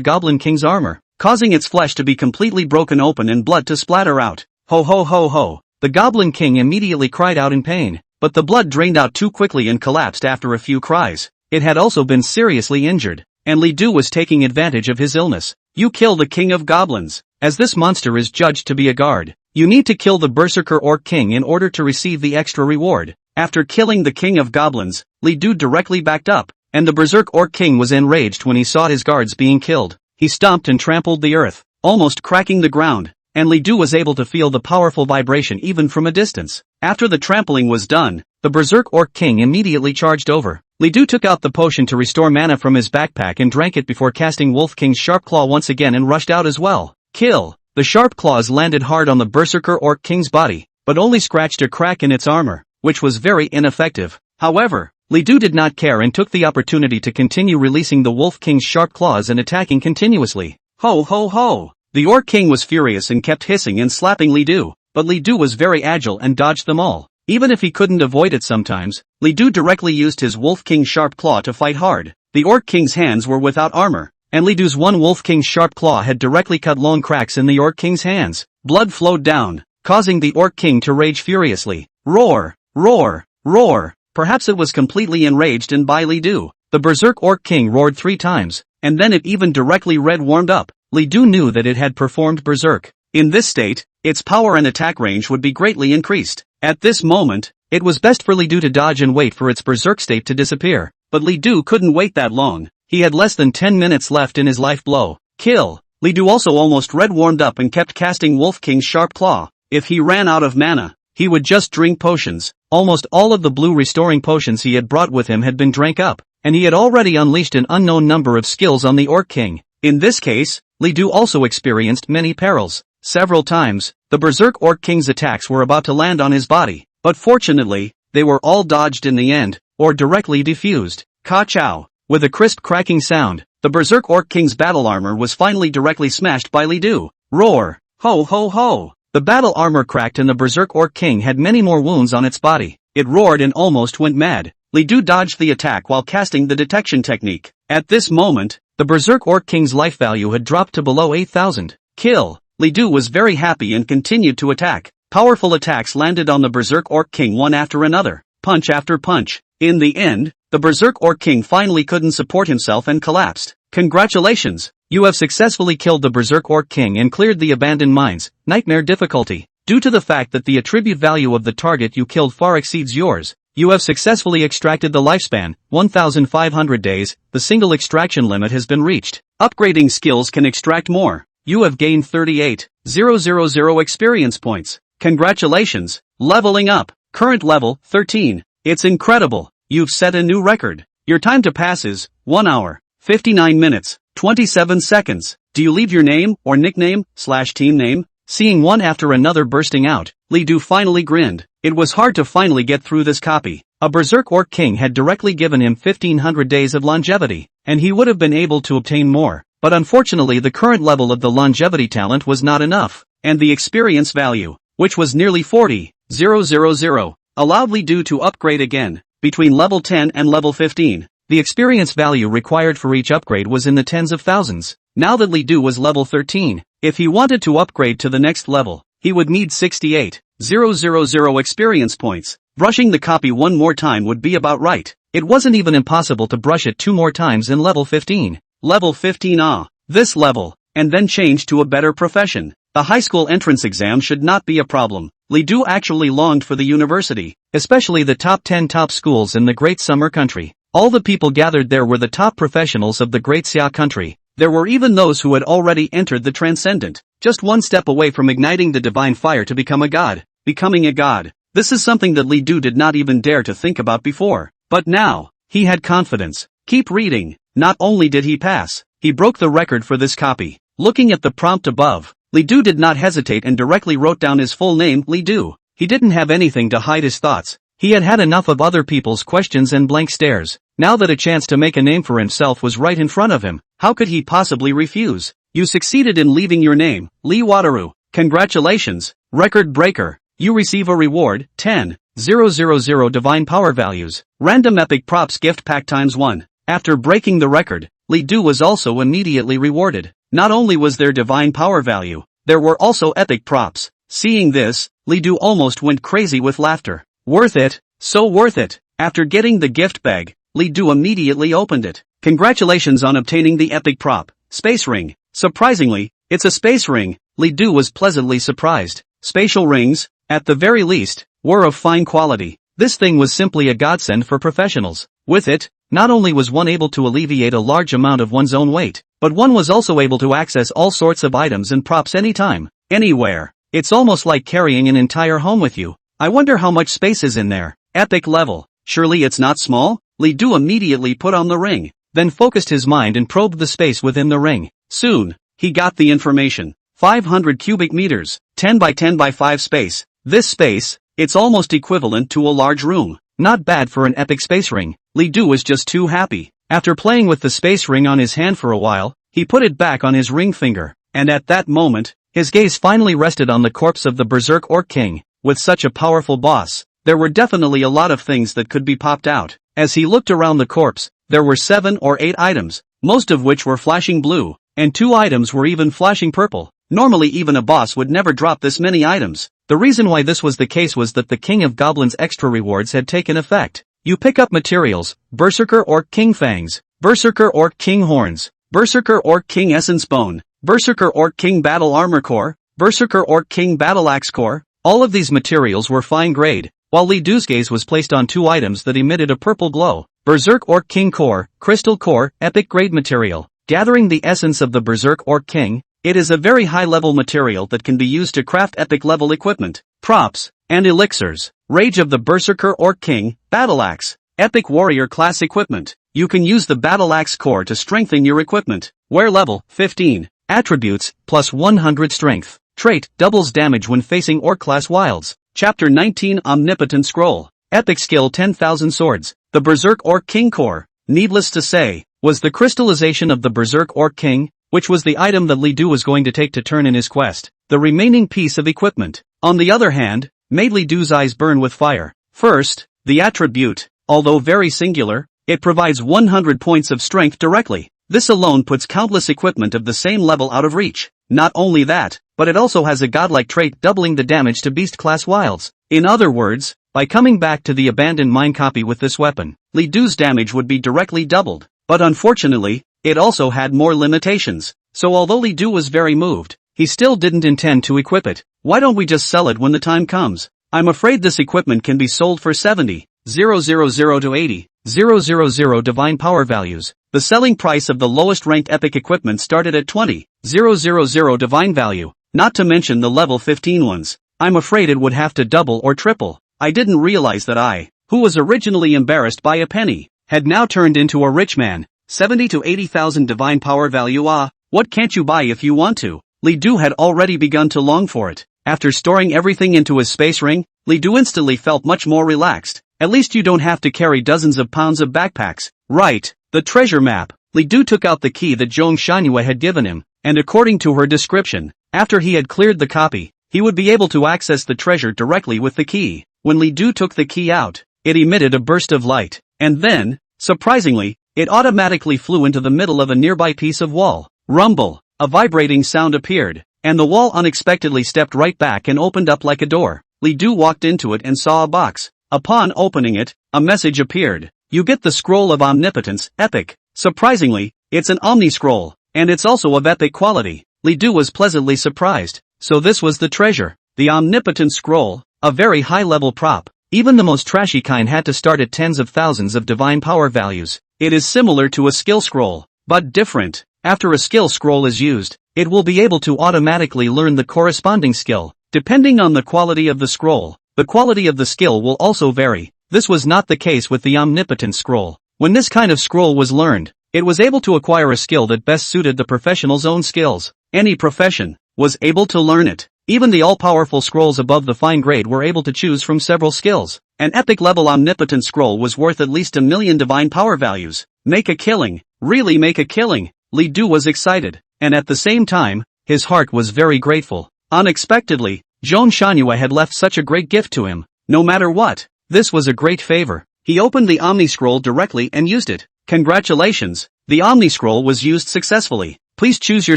Goblin King's armor, causing its flesh to be completely broken open and blood to splatter out. Ho ho ho ho! The Goblin King immediately cried out in pain, but the blood drained out too quickly and collapsed after a few cries. It had also been seriously injured, and Li Du was taking advantage of his illness. You kill the King of Goblins. As this monster is judged to be a guard, you need to kill the Berserker Orc King in order to receive the extra reward. After killing the King of Goblins, Li Du directly backed up, and the Berserk Orc King was enraged when he saw his guards being killed. He stomped and trampled the earth, almost cracking the ground, and Li Du was able to feel the powerful vibration even from a distance. After the trampling was done, the Berserk Orc King immediately charged over. Li Du took out the potion to restore mana from his backpack and drank it before casting Wolf King's Sharp Claw once again and rushed out as well. Kill! The sharp claws landed hard on the Berserker Orc King's body, but only scratched a crack in its armor, which was very ineffective. However, Li Du did not care and took the opportunity to continue releasing the Wolf King's sharp claws and attacking continuously. Ho ho ho! The Orc King was furious and kept hissing and slapping Li Du, but Li Du was very agile and dodged them all. Even if he couldn't avoid it sometimes, Li Du directly used his Wolf King's sharp claw to fight hard. The Orc King's hands were without armor, and Li Du's one Wolf King's sharp claw had directly cut lone cracks in the Orc King's hands. Blood flowed down, causing the Orc King to rage furiously. Roar! Roar! Roar! Perhaps it was completely enraged and by Li Du. The Berserk Orc King roared 3 times, and then it even directly red warmed up. Li Du knew that it had performed Berserk. In this state, its power and attack range would be greatly increased. At this moment, it was best for Li Du to dodge and wait for its Berserk state to disappear. But Li Du couldn't wait that long. He had less than 10 minutes left in his life blow. Kill! Li Du also almost red warmed up and kept casting Wolf King's Sharp Claw. If he ran out of mana, he would just drink potions. Almost all of the blue restoring potions he had brought with him had been drank up, and he had already unleashed an unknown number of skills on the Orc King. In this case, Li Du also experienced many perils. Several times, the Berserk Orc King's attacks were about to land on his body, but fortunately, they were all dodged in the end, or directly defused. Ka-chow! With a crisp cracking sound, the Berserk Orc King's battle armor was finally directly smashed by Li Du. Roar! Ho ho ho! The battle armor cracked and the Berserk Orc King had many more wounds on its body. It roared and almost went mad. Li Du dodged the attack while casting the detection technique. At this moment, the Berserk Orc King's life value had dropped to below 8,000. Kill! Li Du was very happy and continued to attack. Powerful attacks landed on the Berserk Orc King one after another, punch after punch. In the end, the Berserk Orc King finally couldn't support himself and collapsed. Congratulations! You have successfully killed the Berserk Orc King and cleared the abandoned mines. Nightmare difficulty. Due to the fact that the attribute value of the target you killed far exceeds yours, you have successfully extracted the lifespan, 1,500 days. The single extraction limit has been reached. Upgrading skills can extract more. You have gained 38,000 experience points. Congratulations! Leveling up. Current level, 13. It's incredible. You've set a new record. Your time to pass is 1 hour, 59 minutes, 27 seconds. Do you leave your name or nickname/team name? Seeing one after another bursting out, Li Du finally grinned. It was hard to finally get through this copy. A Berserk Orc King had directly given him 1500 days of longevity, and he would have been able to obtain more. But unfortunately the current level of the longevity talent was not enough, and the experience value, which was nearly 40,000, allowed Li Du to upgrade again. Between level 10 and level 15, the experience value required for each upgrade was in the tens of thousands. Now that Li Du was level 13, if he wanted to upgrade to the next level, he would need 68,000 experience points. Brushing the copy one more time would be about right. It wasn't even impossible to brush it 2 more times in level 15. Level 15 this level, and then change to a better profession. The high school entrance exam should not be a problem. Li Du actually longed for the university, especially the top 10 top schools in the Great Summer Country. All the people gathered there were the top professionals of the Great Xia Country. There were even those who had already entered the Transcendent, just one step away from igniting the divine fire to become a god. Becoming a god. This is something that Li Du did not even dare to think about before. But now, he had confidence. Keep reading. Not only did he pass, he broke the record for this copy. Looking at the prompt above, Li Du did not hesitate and directly wrote down his full name, Li Du. He didn't have anything to hide his thoughts. He had had enough of other people's questions and blank stares. Now that a chance to make a name for himself was right in front of him, how could he possibly refuse? You succeeded in leaving your name, Li Wataru. Congratulations, record breaker. You receive a reward, 10,000 divine power values. Random epic props gift pack ×1. After breaking the record, Li Du was also immediately rewarded. Not only was there divine power value, there were also epic props. Seeing this, Li Du almost went crazy with laughter. Worth it, so worth it. After getting the gift bag, Li Du immediately opened it. Congratulations on obtaining the epic prop, Space Ring. Surprisingly, it's a space ring. Li Du was pleasantly surprised. Spatial rings, at the very least, were of fine quality. This thing was simply a godsend for professionals. With it, not only was one able to alleviate a large amount of one's own weight, but one was also able to access all sorts of items and props anytime, anywhere. It's almost like carrying an entire home with you. I wonder how much space is in there. Epic level. Surely it's not small? Li Du immediately put on the ring, then focused his mind and probed the space within the ring. Soon, he got the information. 500 cubic meters, 10 by 10 by 5 space. This space, it's almost equivalent to a large room. Not bad for an epic space ring. Li Du was just too happy. After playing with the space ring on his hand for a while, he put it back on his ring finger, and at that moment, his gaze finally rested on the corpse of the Berserk Orc King. With such a powerful boss, there were definitely a lot of things that could be popped out. As he looked around the corpse, there were 7 or 8 items, most of which were flashing blue, and 2 items were even flashing purple. Normally even a boss would never drop this many items. The reason why this was the case was that the King of Goblins extra rewards had taken effect. You pick up materials, Berserker Orc King Fangs, Berserker Orc King Horns, Berserker Orc King Essence Bone, Berserker Orc King Battle Armor Core, Berserker Orc King Battle Axe Core. All of these materials were fine grade, while Li Du's gaze was placed on 2 items that emitted a purple glow. Berserk Orc King Core, Crystal Core, Epic Grade Material. Gathering the essence of the Berserk Orc King, it is a very high-level material that can be used to craft epic-level equipment, props, and elixirs. Rage of the Berserker Orc King, Battle Axe, Epic Warrior Class Equipment. You can use the Battle Axe Core to strengthen your equipment. Wear level, 15. Attributes, plus 100 strength. Trait, doubles damage when facing Orc Class Wilds. Chapter 19 Omnipotent Scroll. Epic Skill 10,000 Swords. The Berserk Orc King Core, needless to say, was the crystallization of the Berserk Orc King, which was the item that Li Du was going to take to turn in his quest. The remaining piece of equipment, on the other hand, made Li Du's eyes burn with fire. First, the attribute, although very singular, it provides 100 points of strength directly. This alone puts countless equipment of the same level out of reach. Not only that, but it also has a godlike trait doubling the damage to beast class wilds. In other words, by coming back to the abandoned mine copy with this weapon, Li Du's damage would be directly doubled. But unfortunately, it also had more limitations. So although Li Du was very moved, he still didn't intend to equip it. Why don't we just sell it when the time comes? I'm afraid this equipment can be sold for 70,000 to 80,000 divine power values. The selling price of the lowest ranked epic equipment started at 20,000 divine value, not to mention the level 15 ones. I'm afraid it would have to double or triple. I didn't realize that I, who was originally embarrassed by a penny, had now turned into a rich man. 70 to 80,000 divine power value. What can't you buy if you want to? Li Du had already begun to long for it. After storing everything into his space ring, Li Du instantly felt much more relaxed. At least you don't have to carry dozens of pounds of backpacks. Right, the treasure map. Li Du took out the key that Zhong Shanhua had given him, and according to her description, after he had cleared the copy, he would be able to access the treasure directly with the key. When Li Du took the key out, it emitted a burst of light, and then, surprisingly, it automatically flew into the middle of a nearby piece of wall. Rumble! A vibrating sound appeared, and the wall unexpectedly stepped right back and opened up like a door. Li Du walked into it and saw a box. Upon opening it, a message appeared. You get the Scroll of Omnipotence, Epic. Surprisingly, it's an Omni Scroll, and it's also of epic quality. Li Du was pleasantly surprised. So this was the treasure. The Omnipotent Scroll, a very high-level prop. Even the most trashy kind had to start at tens of thousands of divine power values. It is similar to a skill scroll, but different. After a skill scroll is used, it will be able to automatically learn the corresponding skill. Depending on the quality of the scroll, the quality of the skill will also vary. This was not the case with the Omnipotent Scroll. When this kind of scroll was learned, it was able to acquire a skill that best suited the professional's own skills. Any profession was able to learn it. Even the all-powerful scrolls above the fine grade were able to choose from several skills. An epic-level Omnipotent Scroll was worth at least 1,000,000 divine power values. Make a killing. Really make a killing. Li Du was excited, and at the same time, his heart was very grateful. Unexpectedly, Zhong Shanhua had left such a great gift to him. No matter what, this was a great favor. He opened the Omni Scroll directly and used it. Congratulations! The Omni Scroll was used successfully. Please choose your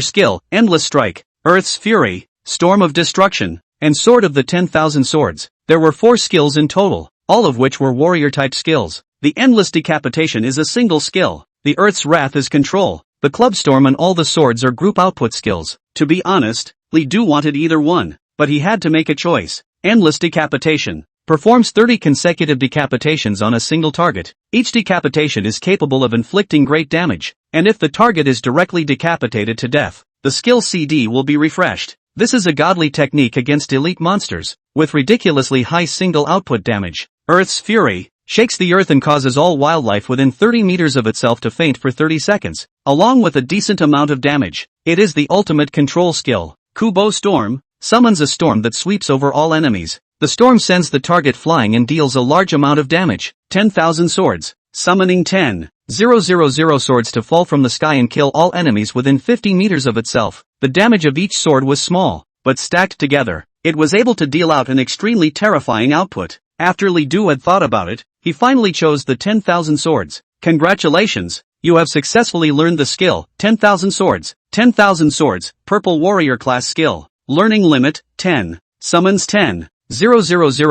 skill: Endless Strike, Earth's Fury, Storm of Destruction, and Sword of the 10,000 Swords. There were 4 skills in total, all of which were warrior-type skills. The Endless Decapitation is a single skill. The Earth's Wrath is control. The Club Storm and all the swords are group output skills. To be honest, Li Du wanted either one, but he had to make a choice. Endless Decapitation performs 30 consecutive decapitations on a single target. Each decapitation is capable of inflicting great damage, and if the target is directly decapitated to death, the skill CD will be refreshed. This is a godly technique against elite monsters, with ridiculously high single output damage. Earth's Fury shakes the earth and causes all wildlife within 30 meters of itself to faint for 30 seconds, along with a decent amount of damage. It is the ultimate control skill. Kubo Storm summons a storm that sweeps over all enemies. The storm sends the target flying and deals a large amount of damage. 10,000 Swords, summoning 10,000 swords to fall from the sky and kill all enemies within 50 meters of itself. The damage of each sword was small, but stacked together, it was able to deal out an extremely terrifying output. After Li Du had thought about it, he finally chose the 10,000 Swords. Congratulations, you have successfully learned the skill, 10,000 Swords. 10,000 Swords, Purple Warrior Class Skill. Learning Limit, 10. Summons 10,000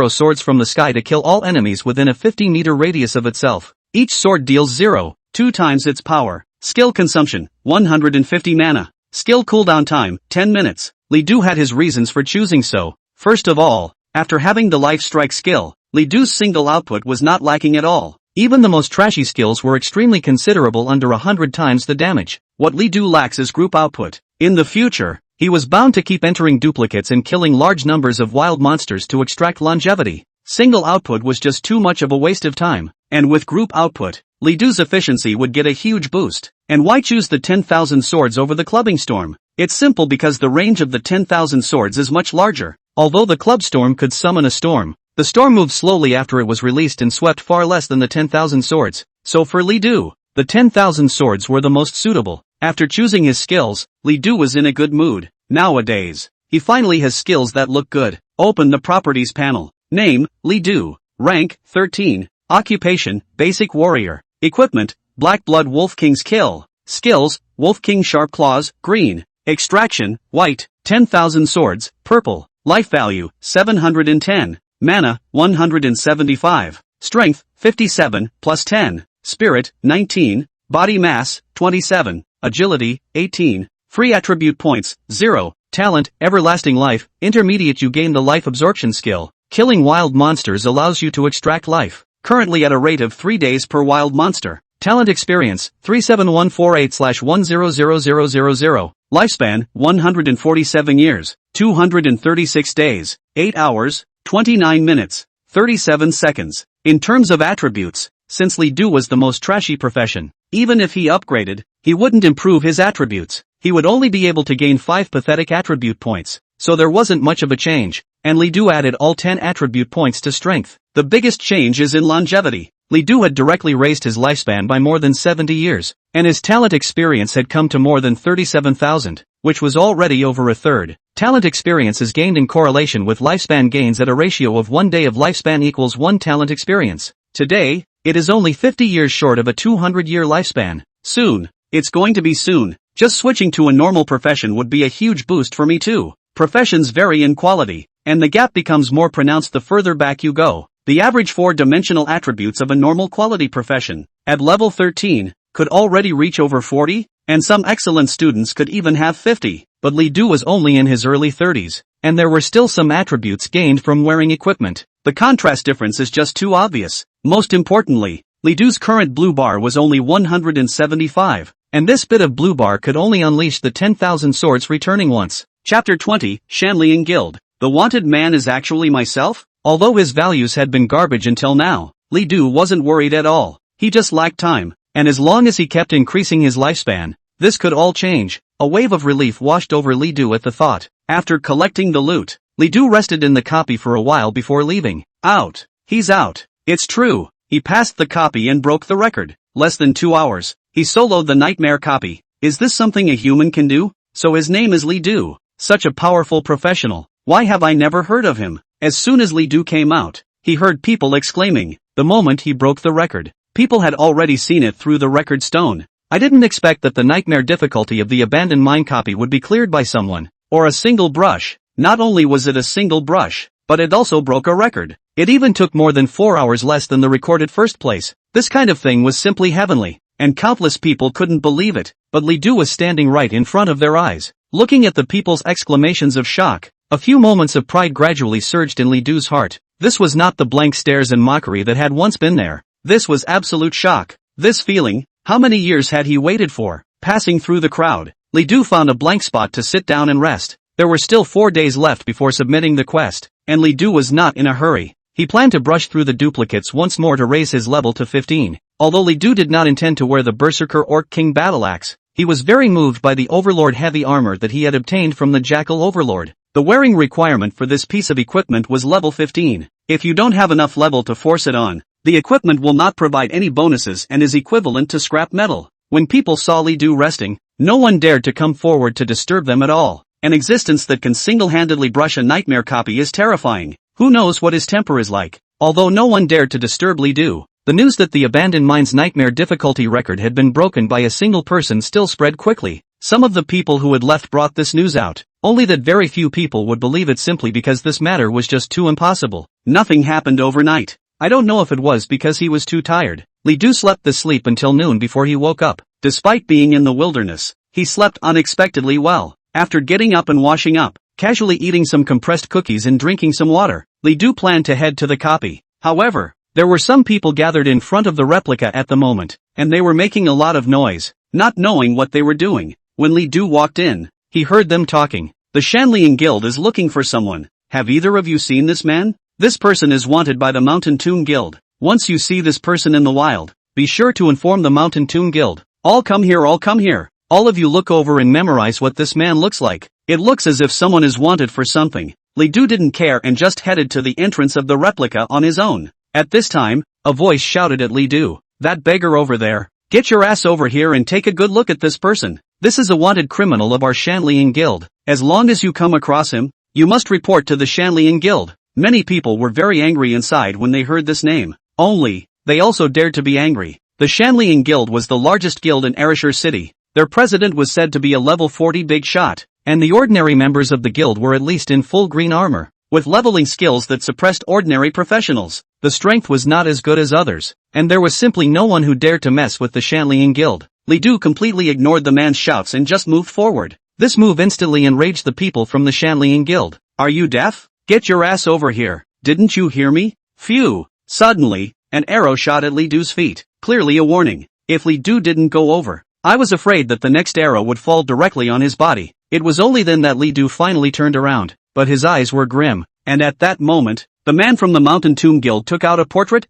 swords from the sky to kill all enemies within a 50-meter radius of itself. Each sword deals 0.2 times its power. Skill consumption, 150 mana. Skill cooldown time, 10 minutes. Li Du had his reasons for choosing so. First of all, after having the Life Strike skill, Li Du's single output was not lacking at all. Even the most trashy skills were extremely considerable, under 100 times the damage. What Li Du lacks is group output. In the future, he was bound to keep entering duplicates and killing large numbers of wild monsters to extract longevity. Single output was just too much of a waste of time. And with group output, Li Du's efficiency would get a huge boost. And why choose the 10,000 Swords over the Clubbing Storm? It's simple because the range of the 10,000 Swords is much larger. Although the Club Storm could summon a storm, the storm moved slowly after it was released and swept far less than the 10,000 Swords. So for Li Du, the 10,000 Swords were the most suitable. After choosing his skills, Li Du was in a good mood. Nowadays, he finally has skills that look good. Open the Properties panel. Name, Li Du. Rank, 13. Occupation, Basic Warrior. Equipment, Black Blood Wolf King's Kill. Skills, Wolf King Sharp Claws, green. Extraction, white. 10,000 Swords, purple. Life value, 710. Mana, 175. Strength, 57, plus 10. Spirit, 19. Body mass, 27. Agility, 18. Free attribute points, 0. Talent, Everlasting Life. Intermediate, you gain the Life Absorption skill. Killing wild monsters allows you to extract life. Currently at a rate of 3 days per wild monster. Talent experience, 37148/100000. Lifespan, 147 years, 236 days, 8 hours, 29 minutes, 37 seconds. In terms of attributes, since Li Du was the most trashy profession. Even if he upgraded, he wouldn't improve his attributes. He would only be able to gain 5 pathetic attribute points, so there wasn't much of a change, and Li Du added all 10 attribute points to strength. The biggest change is in longevity. Li Du had directly raised his lifespan by more than 70 years, and his talent experience had come to more than 37,000, which was already over a third. Talent experience is gained in correlation with lifespan gains at a ratio of 1 day of lifespan equals 1 talent experience. Today, it is only 50 years short of a 200-year lifespan. Soon. It's going to be soon. Just switching to a normal profession would be a huge boost for me too. Professions vary in quality, and the gap becomes more pronounced the further back you go. The average 4-dimensional attributes of a normal quality profession, at level 13, could already reach over 40, and some excellent students could even have 50, but Li Du was only in his early 30s, and there were still some attributes gained from wearing equipment. The contrast difference is just too obvious. Most importantly, Li Du's current blue bar was only 175, and this bit of blue bar could only unleash the 10,000 swords returning once. Chapter 20, Shanlian Guild. The wanted man is actually myself? Although his values had been garbage until now, Li Du wasn't worried at all. He just lacked time, and as long as he kept increasing his lifespan, this could all change. A wave of relief washed over Li Du at the thought. After collecting the loot, Li Du rested in the copy for a while before leaving. Out. He's out. It's true. He passed the copy and broke the record. Less than 2 hours. He soloed the nightmare copy. Is this something a human can do? So his name is Li Du. Such a powerful professional. Why have I never heard of him? As soon as Li Du came out, he heard people exclaiming. The moment he broke the record, people had already seen it through the record stone. I didn't expect that the nightmare difficulty of the abandoned mine copy would be cleared by someone, or a single brush. Not only was it a single brush, but it also broke a record. It even took more than 4 hours less than the recorded first place. This kind of thing was simply heavenly, and countless people couldn't believe it, but Li Du was standing right in front of their eyes. Looking at the people's exclamations of shock, a few moments of pride gradually surged in Li Du's heart. This was not the blank stares and mockery that had once been there. This was absolute shock. This feeling, how many years had he waited for? Passing through the crowd, Li Du found a blank spot to sit down and rest. There were still 4 days left before submitting the quest, and Li Du was not in a hurry. He planned to brush through the duplicates once more to raise his level to 15. Although Li Du did not intend to wear the Berserker Orc King battle axe, he was very moved by the Overlord heavy armor that he had obtained from the Jackal Overlord. The wearing requirement for this piece of equipment was level 15. If you don't have enough level to force it on, the equipment will not provide any bonuses and is equivalent to scrap metal. When people saw Li Du resting, no one dared to come forward to disturb them at all. An existence that can single-handedly brush a nightmare copy is terrifying. Who knows what his temper is like? Although no one dared to disturb Li Du, the news that the abandoned mine's nightmare difficulty record had been broken by a single person still spread quickly. Some of the people who had left brought this news out, only that very few people would believe it simply because this matter was just too impossible. Nothing happened overnight. I don't know if it was because he was too tired. Li Du slept the sleep until noon before he woke up. Despite being in the wilderness, he slept unexpectedly well. After getting up and washing up, casually eating some compressed cookies and drinking some water, Li Du planned to head to the copy. However, there were some people gathered in front of the replica at the moment, and they were making a lot of noise, not knowing what they were doing. When Li Du walked in, he heard them talking. The Shanlian Guild is looking for someone. Have either of you seen this man? This person is wanted by the Mountain Toon Guild. Once you see this person in the wild, be sure to inform the Mountain Toon Guild. All come here, all come here. All of you look over and memorize what this man looks like. It looks as if someone is wanted for something. Li Du didn't care and just headed to the entrance of the replica on his own. At this time, a voice shouted at Li Du. That beggar over there. Get your ass over here and take a good look at this person. This is a wanted criminal of our Shanlian Guild. As long as you come across him, you must report to the Shanlian Guild. Many people were very angry inside when they heard this name. Only, they also dared to be angry. The Shanlian Guild was the largest guild in Ereshur City. Their president was said to be a level 40 big shot, and the ordinary members of the guild were at least in full green armor, with leveling skills that suppressed ordinary professionals. The strength was not as good as others, and there was simply no one who dared to mess with the Shanlian Guild. Li Du completely ignored the man's shouts and just moved forward. This move instantly enraged the people from the Shanlian Guild. Are you deaf? Get your ass over here. Didn't you hear me? Phew. Suddenly, an arrow shot at Li Du's feet, clearly a warning. If Li Du didn't go over, I was afraid that the next arrow would fall directly on his body. It was only then that Li Du finally turned around, but his eyes were grim, and at that moment, The man from the Mountain Tomb Guild took out a portrait,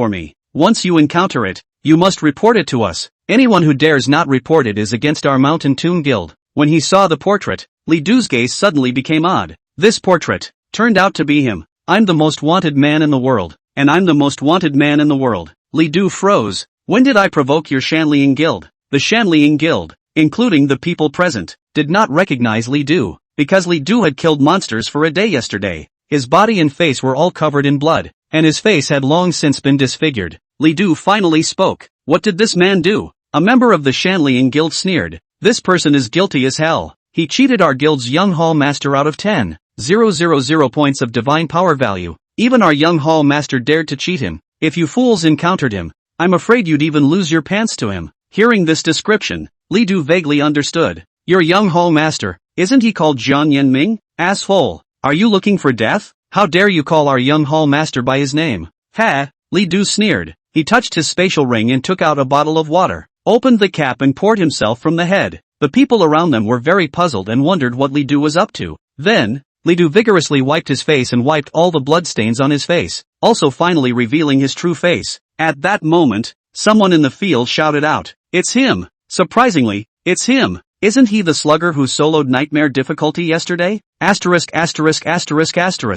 ********************************************************************************************************************************************************************************************************* You must report it to us. Anyone who dares not report it is against our Mountain Tomb Guild. When he saw the portrait, Li Du's gaze suddenly became odd. This portrait turned out to be him. I'm the most wanted man in the world. And I'm the most wanted man in the world. Li Du froze. When did I provoke your Shanliang Guild? The Shanliang Guild, including the people present, did not recognize Li Du, because Li Du had killed monsters for a day yesterday. His body and face were all covered in blood, and his face had long since been disfigured. Li Du finally spoke. What did this man do? A member of the Shanliang Guild sneered. This person is guilty as hell. He cheated our guild's young hall master out of 10,000 points of divine power value. Even our young hall master dared to cheat him. If you fools encountered him, I'm afraid you'd even lose your pants to him. Hearing this description, Li Du vaguely understood. Your young hall master, isn't he called Jian Yanming? Asshole. Are you looking for death? How dare you call our young hall master by his name? Ha! Li Du sneered. He touched his spatial ring and took out a bottle of water, opened the cap and poured himself from the head. The people around them were very puzzled and wondered what Li Du was up to. Then, Li Du vigorously wiped his face and wiped all the bloodstains on his face, also finally revealing his true face. At that moment, someone in the field shouted out, "It's him!" Surprisingly, it's him! Isn't he the slugger who soloed Nightmare difficulty yesterday?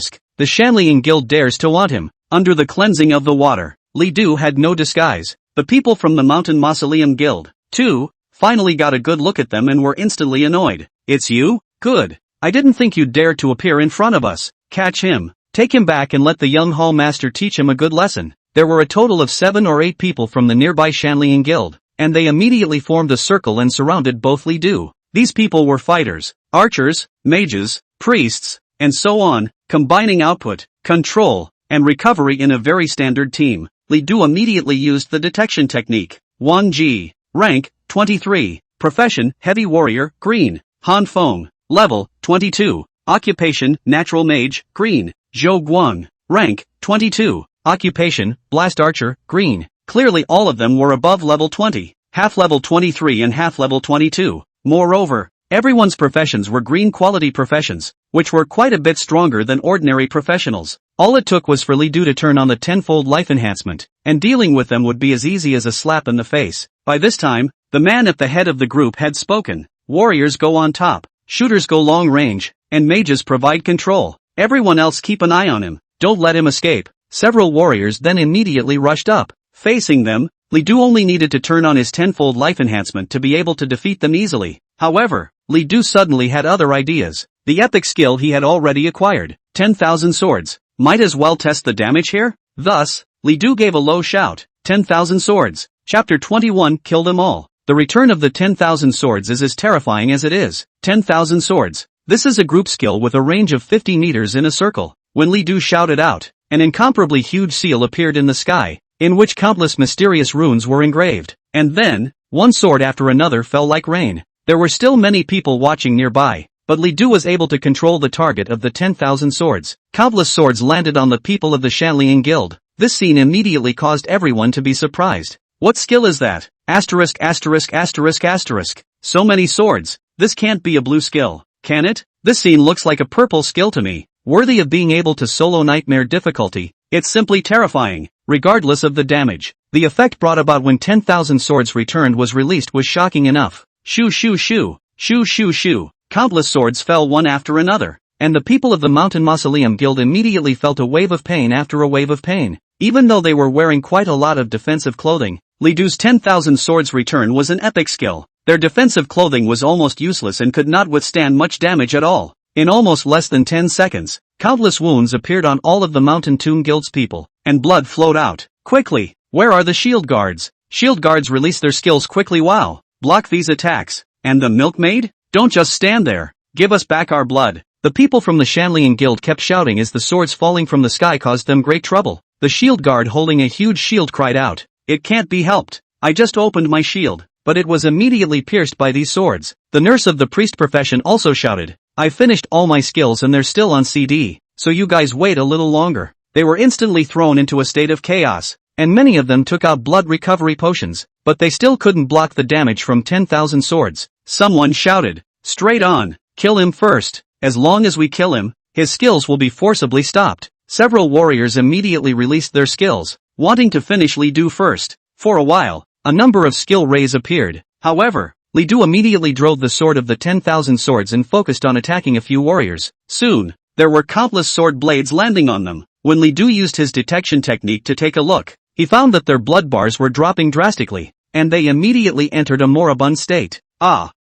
**************************************************************************************************************************************************************************************************************************** of the water. Li Du had no disguise. The people from the Mountain Mausoleum Guild, too, finally got a good look at them and were instantly annoyed. It's you? Good. I didn't think you'd dare to appear in front of us. Catch him. Take him back and let the young hall master teach him a good lesson. There were a total of 7 or 8 people from the nearby Shanlian Guild, and they immediately formed a circle and surrounded both Li Du. These people were fighters, archers, mages, priests, and so on, combining output, control, and recovery in a very standard team. Li Du immediately used the detection technique. Wang Ji. Rank, 23. Profession, Heavy Warrior, Green. Han Feng. Level, 22. Occupation, Natural Mage, Green. Zhou Guang. Rank, 22. Occupation, Blast Archer, Green. Clearly all of them were above level 20, half level 23 and half level 22. Moreover, everyone's professions were green quality professions, which were quite a bit stronger than ordinary professionals. All it took was for Li Du to turn on the tenfold life enhancement, and dealing with them would be as easy as a slap in the face. By this time, the man at the head of the group had spoken. Warriors go on top, shooters go long range, and mages provide control. Everyone else keep an eye on him. Don't let him escape. Several warriors then immediately rushed up. Facing them, Li Du only needed to turn on his tenfold life enhancement to be able to defeat them easily. However, Li Du suddenly had other ideas. The epic skill he had already acquired, 10,000 swords. Might as well test the damage here? Thus, Li Du gave a low shout, 10,000 swords. Chapter 21 Kill them all. The return of the 10,000 swords is as terrifying as it is. 10,000 swords. This is a group skill with a range of 50 meters in a circle. When Li Du shouted out, an incomparably huge seal appeared in the sky, in which countless mysterious runes were engraved. And then, one sword after another fell like rain. There were still many people watching nearby, but Li Du was able to control the target of the 10,000 swords. Countless swords landed on the people of the Shanlian Guild. This scene immediately caused everyone to be surprised. What skill is that? Asterisk asterisk asterisk asterisk. So many swords. This can't be a blue skill, can it? This scene looks like a purple skill to me, worthy of being able to solo Nightmare difficulty. It's simply terrifying, regardless of the damage. The effect brought about when 10,000 swords returned was released was shocking enough. Shoo shoo shoo, shoo shoo shoo. Countless swords fell one after another, and the people of the Mountain Mausoleum Guild immediately felt a wave of pain after a wave of pain. Even though they were wearing quite a lot of defensive clothing, Li Du's 10,000 swords return was an epic skill. Their defensive clothing was almost useless and could not withstand much damage at all. In almost less than 10 seconds, countless wounds appeared on all of the Mountain Tomb Guild's people, and blood flowed out. Quickly, where are the shield guards? Shield guards release their skills quickly. Wow. Block these attacks. And the milkmaid? Don't just stand there. Give us back our blood. The people from the Shanlian Guild kept shouting as the swords falling from the sky caused them great trouble. The shield guard holding a huge shield cried out, "It can't be helped. I just opened my shield, but it was immediately pierced by these swords." The nurse of the priest profession also shouted, "I finished all my skills and they're still on CD, so you guys wait a little longer." They were instantly thrown into a state of chaos, and many of them took out blood recovery potions, but they still couldn't block the damage from 10,000 swords. Someone shouted, "Straight on, kill him first." as long as we kill him, his skills will be forcibly stopped. Several warriors immediately released their skills, wanting to finish Li Du first. For a while, a number of skill rays appeared. However, Li Du immediately drove the sword of the 10,000 swords and focused on attacking a few warriors. Soon, there were countless sword blades landing on them. When Li Du used his detection technique to take a look, he found that their blood bars were dropping drastically, and they immediately entered a moribund state.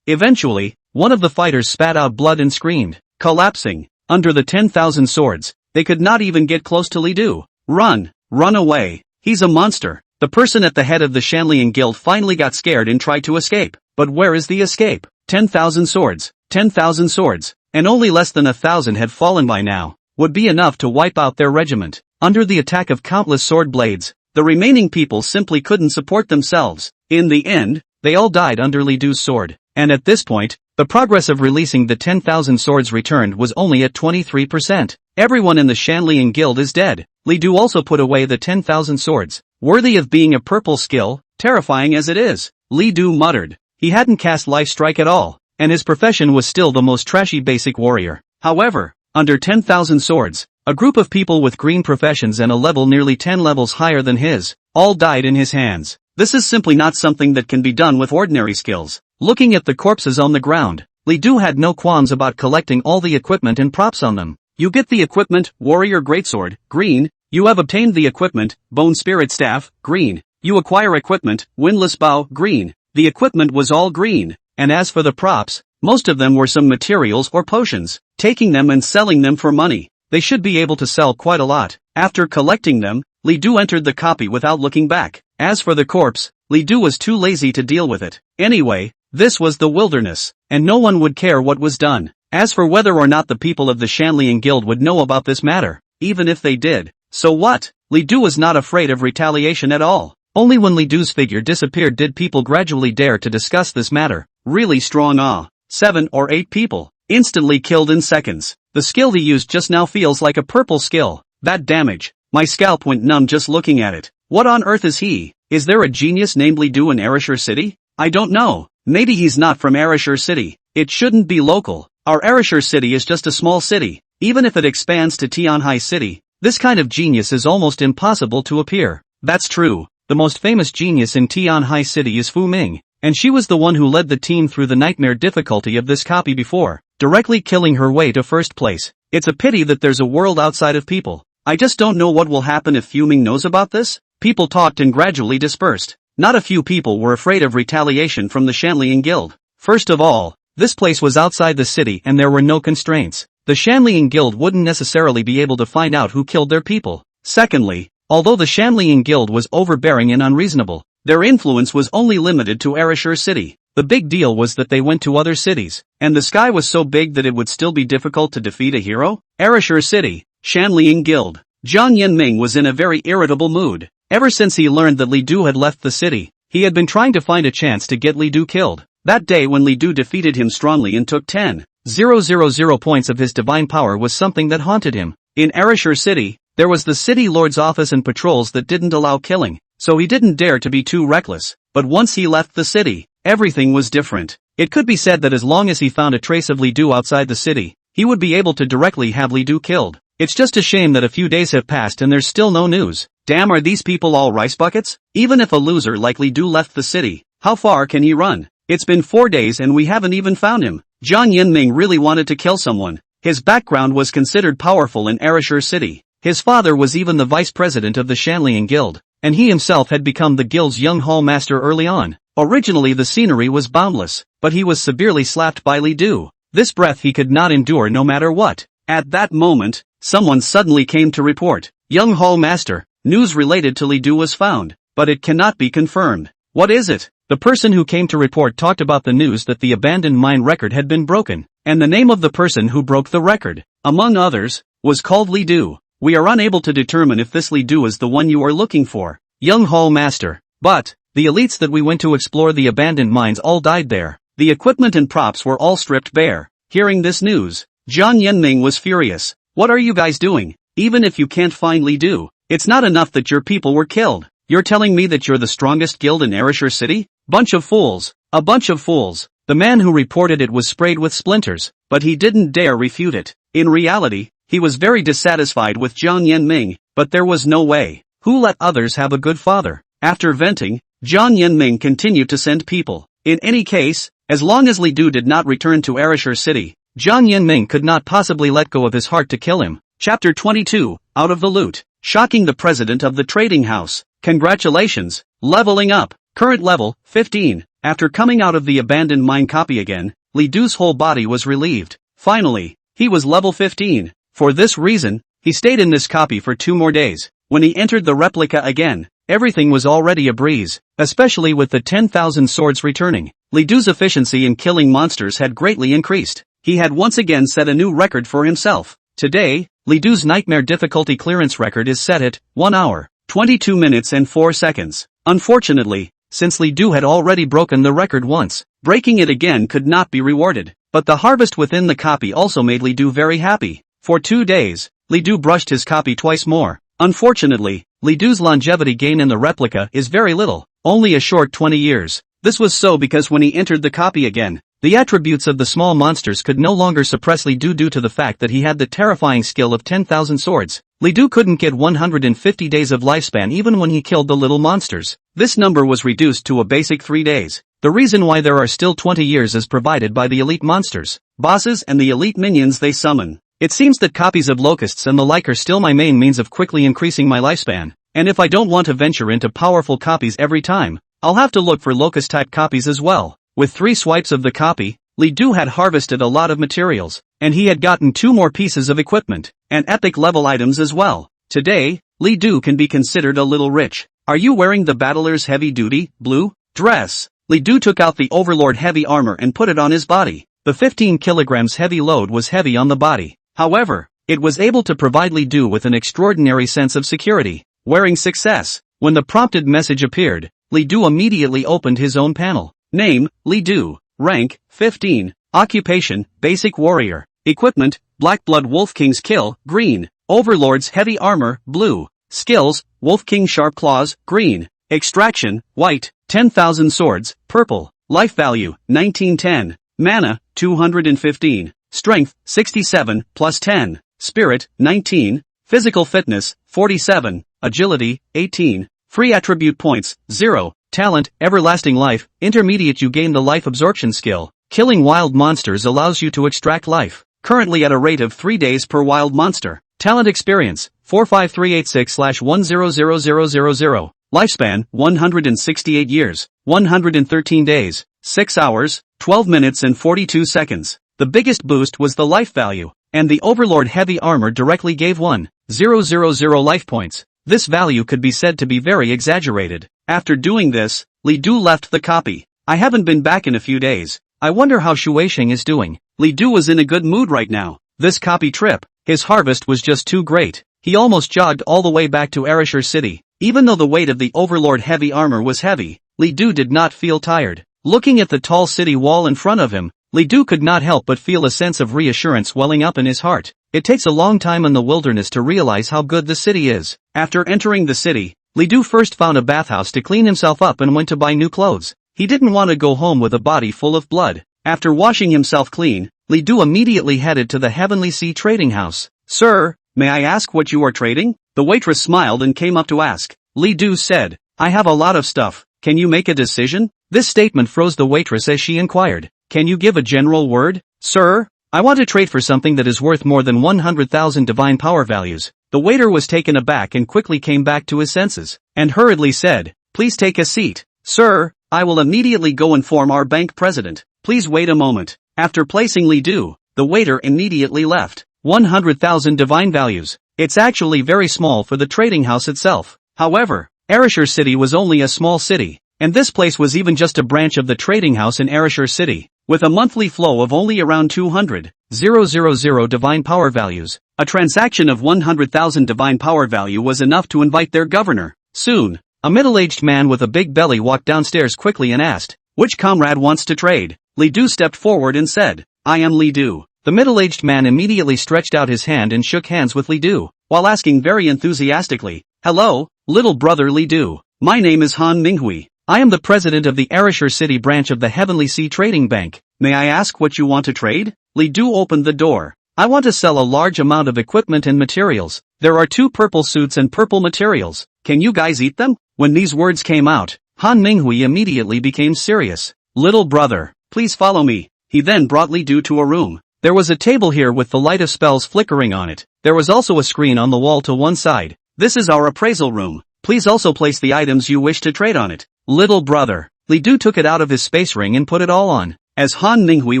Eventually, one of the fighters spat out blood and screamed, collapsing. Under the 10,000 swords, they could not even get close to Li Du. Run away, he's a monster. The person at the head of the Shanlian Guild finally got scared and tried to escape. But where is the escape? 10,000 swords, 10,000 swords, and only less than 1,000 had fallen by now, would be enough to wipe out their regiment. Under the attack of countless sword blades, the remaining people simply couldn't support themselves. In the end, they all died under Li Du's sword. And at this point, the progress of releasing the 10,000 swords returned was only at 23%. Everyone in the Shanlian Guild is dead. Li Du also put away the 10,000 swords. Worthy of being a purple skill, terrifying as it is, Li Du muttered. He hadn't cast Life Strike at all, and his profession was still the most trashy basic warrior. However, under 10,000 swords, a group of people with green professions and a level nearly 10 levels higher than his, all died in his hands. This is simply not something that can be done with ordinary skills. Looking at the corpses on the ground, Li Du had no qualms about collecting all the equipment and props on them. You get the equipment, Warrior Greatsword, green. You have obtained the equipment, Bone Spirit Staff, green. You acquire equipment, Windless Bow, green. The equipment was all green, and as for the props, most of them were some materials or potions. Taking them and selling them for money, they should be able to sell quite a lot. After collecting them, Li Du entered the copy without looking back. As for the corpse, Li Du was too lazy to deal with it. Anyway, this was the wilderness, and no one would care what was done. As for whether or not the people of the Shanlian Guild would know about this matter, even if they did, so what? Li Du was not afraid of retaliation at all. Only when Li Du's figure disappeared did people gradually dare to discuss this matter. Really strong 7 or 8 people, instantly killed in seconds. The skill he used just now feels like a purple skill. That damage, my scalp went numb just looking at it. What on earth is he? Is there a genius named Li Du in Arashur City? I don't know. Maybe he's not from Arashur City. It shouldn't be local. Our Arashur City is just a small city. Even if it expands to Tianhai City, this kind of genius is almost impossible to appear. That's true. The most famous genius in Tianhai City is Fu Ming, and she was the one who led the team through the nightmare difficulty of this copy before, directly killing her way to first place. It's a pity that there's a world outside of people. I just don't know what will happen if Fu Ming knows about this. People talked and gradually dispersed. Not a few people were afraid of retaliation from the Shanlian Guild. First of all, this place was outside the city and there were no constraints. The Shanlian Guild wouldn't necessarily be able to find out who killed their people. Secondly, although the Shanlian Guild was overbearing and unreasonable, their influence was only limited to Arashur City. The big deal was that they went to other cities, and the sky was so big that it would still be difficult to defeat a hero. Arashur City, Shanlian Guild. Jiang Yanming was in a very irritable mood. Ever since he learned that Li Du had left the city, he had been trying to find a chance to get Li Du killed. That day when Li Du defeated him strongly and took 10,000 points of his divine power was something that haunted him. In Arashur City, there was the city lord's office and patrols that didn't allow killing, so he didn't dare to be too reckless. But once he left the city, everything was different. It could be said that as long as he found a trace of Li Du outside the city, he would be able to directly have Li Du killed. It's just a shame that a few days have passed and there's still no news. Damn, are these people all rice buckets? Even if a loser like Li Du left the city, how far can he run? It's been 4 days and we haven't even found him. Jiang Yanming really wanted to kill someone. His background was considered powerful in Arashur City. His father was even the vice president of the Shanlian Guild, and he himself had become the guild's young hall master early on. Originally the scenery was boundless, but he was severely slapped by Li Du. This breath he could not endure no matter what. At that moment, someone suddenly came to report. Young hall master, news related to Li Du was found, but it cannot be confirmed. What is it? The person who came to report talked about the news that the abandoned mine record had been broken, and the name of the person who broke the record, among others, was called Li Du. We are unable to determine if this Li Du is the one you are looking for, young hall master. But, the elites that we went to explore the abandoned mines all died there. The equipment and props were all stripped bare. Hearing this news, Jiang Yanming was furious. What are you guys doing? Even if you can't find Li Du, it's not enough that your people were killed. You're telling me that you're the strongest guild in Arashur City? Bunch of fools. A bunch of fools. The man who reported it was sprayed with splinters, but he didn't dare refute it. In reality, he was very dissatisfied with Jiang Yanming, but there was no way. Who let others have a good father? After venting, Jiang Yanming continued to send people. In any case, as long as Li Du did not return to Ereshur City, Jiang Yanming could not possibly let go of his heart to kill him. Chapter 22, Out of the Loot. Shocking the president of the trading house. Congratulations, leveling up. Current level, 15. After coming out of the abandoned mine copy again, Li Du's whole body was relieved. Finally, he was level 15. For this reason, he stayed in this copy for 2 more days. When he entered the replica again, everything was already a breeze, especially with the 10,000 swords returning. Li Du's efficiency in killing monsters had greatly increased. He had once again set a new record for himself. Today, Li Du's nightmare difficulty clearance record is set at 1 hour, 22 minutes and 4 seconds. Unfortunately, since Li Du had already broken the record once, breaking it again could not be rewarded. But the harvest within the copy also made Li Du very happy. For 2 days, Li Du brushed his copy twice more. Unfortunately, Li Du's longevity gain in the replica is very little, only a short 20 years. This was so because when he entered the copy again, the attributes of the small monsters could no longer suppress Li Du due to the fact that he had the terrifying skill of 10,000 swords. Li Du couldn't get 150 days of lifespan even when he killed the little monsters. This number was reduced to a basic 3 days. The reason why there are still 20 years is provided by the elite monsters, bosses and the elite minions they summon. It seems that copies of locusts and the like are still my main means of quickly increasing my lifespan, and if I don't want to venture into powerful copies every time, I'll have to look for locust-type copies as well. With 3 swipes of the copy, Li Du had harvested a lot of materials, and he had gotten 2 more pieces of equipment, and epic level items as well. Today, Li Du can be considered a little rich. Are you wearing the battler's heavy-duty, blue, dress? Li Du took out the Overlord heavy armor and put it on his body. The 15 kilograms heavy load was heavy on the body. However, it was able to provide Li Du with an extraordinary sense of security. Wearing success. When the prompted message appeared, Li Du immediately opened his own panel. Name, Li Du. Rank, 15. Occupation, Basic Warrior. Equipment, Black Blood Wolf King's Kill, green. Overlord's Heavy Armor, blue. Skills, Wolf King Sharp Claws, green. Extraction, white. 10,000 swords, purple. Life value, 1910. Mana, 215. Strength, 67, plus 10. Spirit, 19. Physical fitness, 47. Agility, 18. Free attribute points, 0. Talent, Everlasting Life. Intermediate, you gain the Life Absorption skill. Killing wild monsters allows you to extract life. Currently at a rate of 3 days per wild monster. Talent experience, 45386/100000. Lifespan, 168 years, 113 days, 6 hours, 12 minutes and 42 seconds. The biggest boost was the life value, and the Overlord Heavy Armor directly gave 1,000 life points. This value could be said to be very exaggerated. After doing this, Li Du left the copy. I haven't been back in a few days. I wonder how Shueisheng is doing. Li Du was in a good mood right now. This copy trip, his harvest was just too great. He almost jogged all the way back to Ereshur City. Even though the weight of the Overlord Heavy Armor was heavy, Li Du did not feel tired. Looking at the tall city wall in front of him, Li Du could not help but feel a sense of reassurance welling up in his heart. It takes a long time in the wilderness to realize how good the city is. After entering the city, Li Du first found a bathhouse to clean himself up and went to buy new clothes. He didn't want to go home with a body full of blood. After washing himself clean, Li Du immediately headed to the Heavenly Sea trading house. Sir, may I ask what you are trading? The waitress smiled and came up to ask. Li Du said, I have a lot of stuff. Can you make a decision? This statement froze the waitress as she inquired. Can you give a general word? Sir, I want to trade for something that is worth more than 100,000 divine power values. The waiter was taken aback and quickly came back to his senses, and hurriedly said, please take a seat. Sir, I will immediately go inform our bank president. Please wait a moment. After placing Li Du, the waiter immediately left. 100,000 divine values. It's actually very small for the trading house itself. However, Ereshur City was only a small city, and this place was even just a branch of the trading house in Ereshur City, with a monthly flow of only around 200,000 divine power values. A transaction of 100,000 divine power value was enough to invite their governor. Soon, a middle-aged man with a big belly walked downstairs quickly and asked, which comrade wants to trade? Li Du stepped forward and said, I am Li Du. The middle-aged man immediately stretched out his hand and shook hands with Li Du, while asking very enthusiastically, hello, little brother Li Du. My name is Han Minghui. I am the president of the Arashur City branch of the Heavenly Sea Trading Bank. May I ask what you want to trade? Li Du opened the door. I want to sell a large amount of equipment and materials. There are 2 purple suits and purple materials. Can you guys eat them? When these words came out, Han Minghui immediately became serious. Little brother, please follow me. He then brought Li Du to a room. There was a table here with the light of spells flickering on it. There was also a screen on the wall to one side. This is our appraisal room. Please also place the items you wish to trade on it. Little brother. Li Du took it out of his space ring and put it all on. As Han Minghui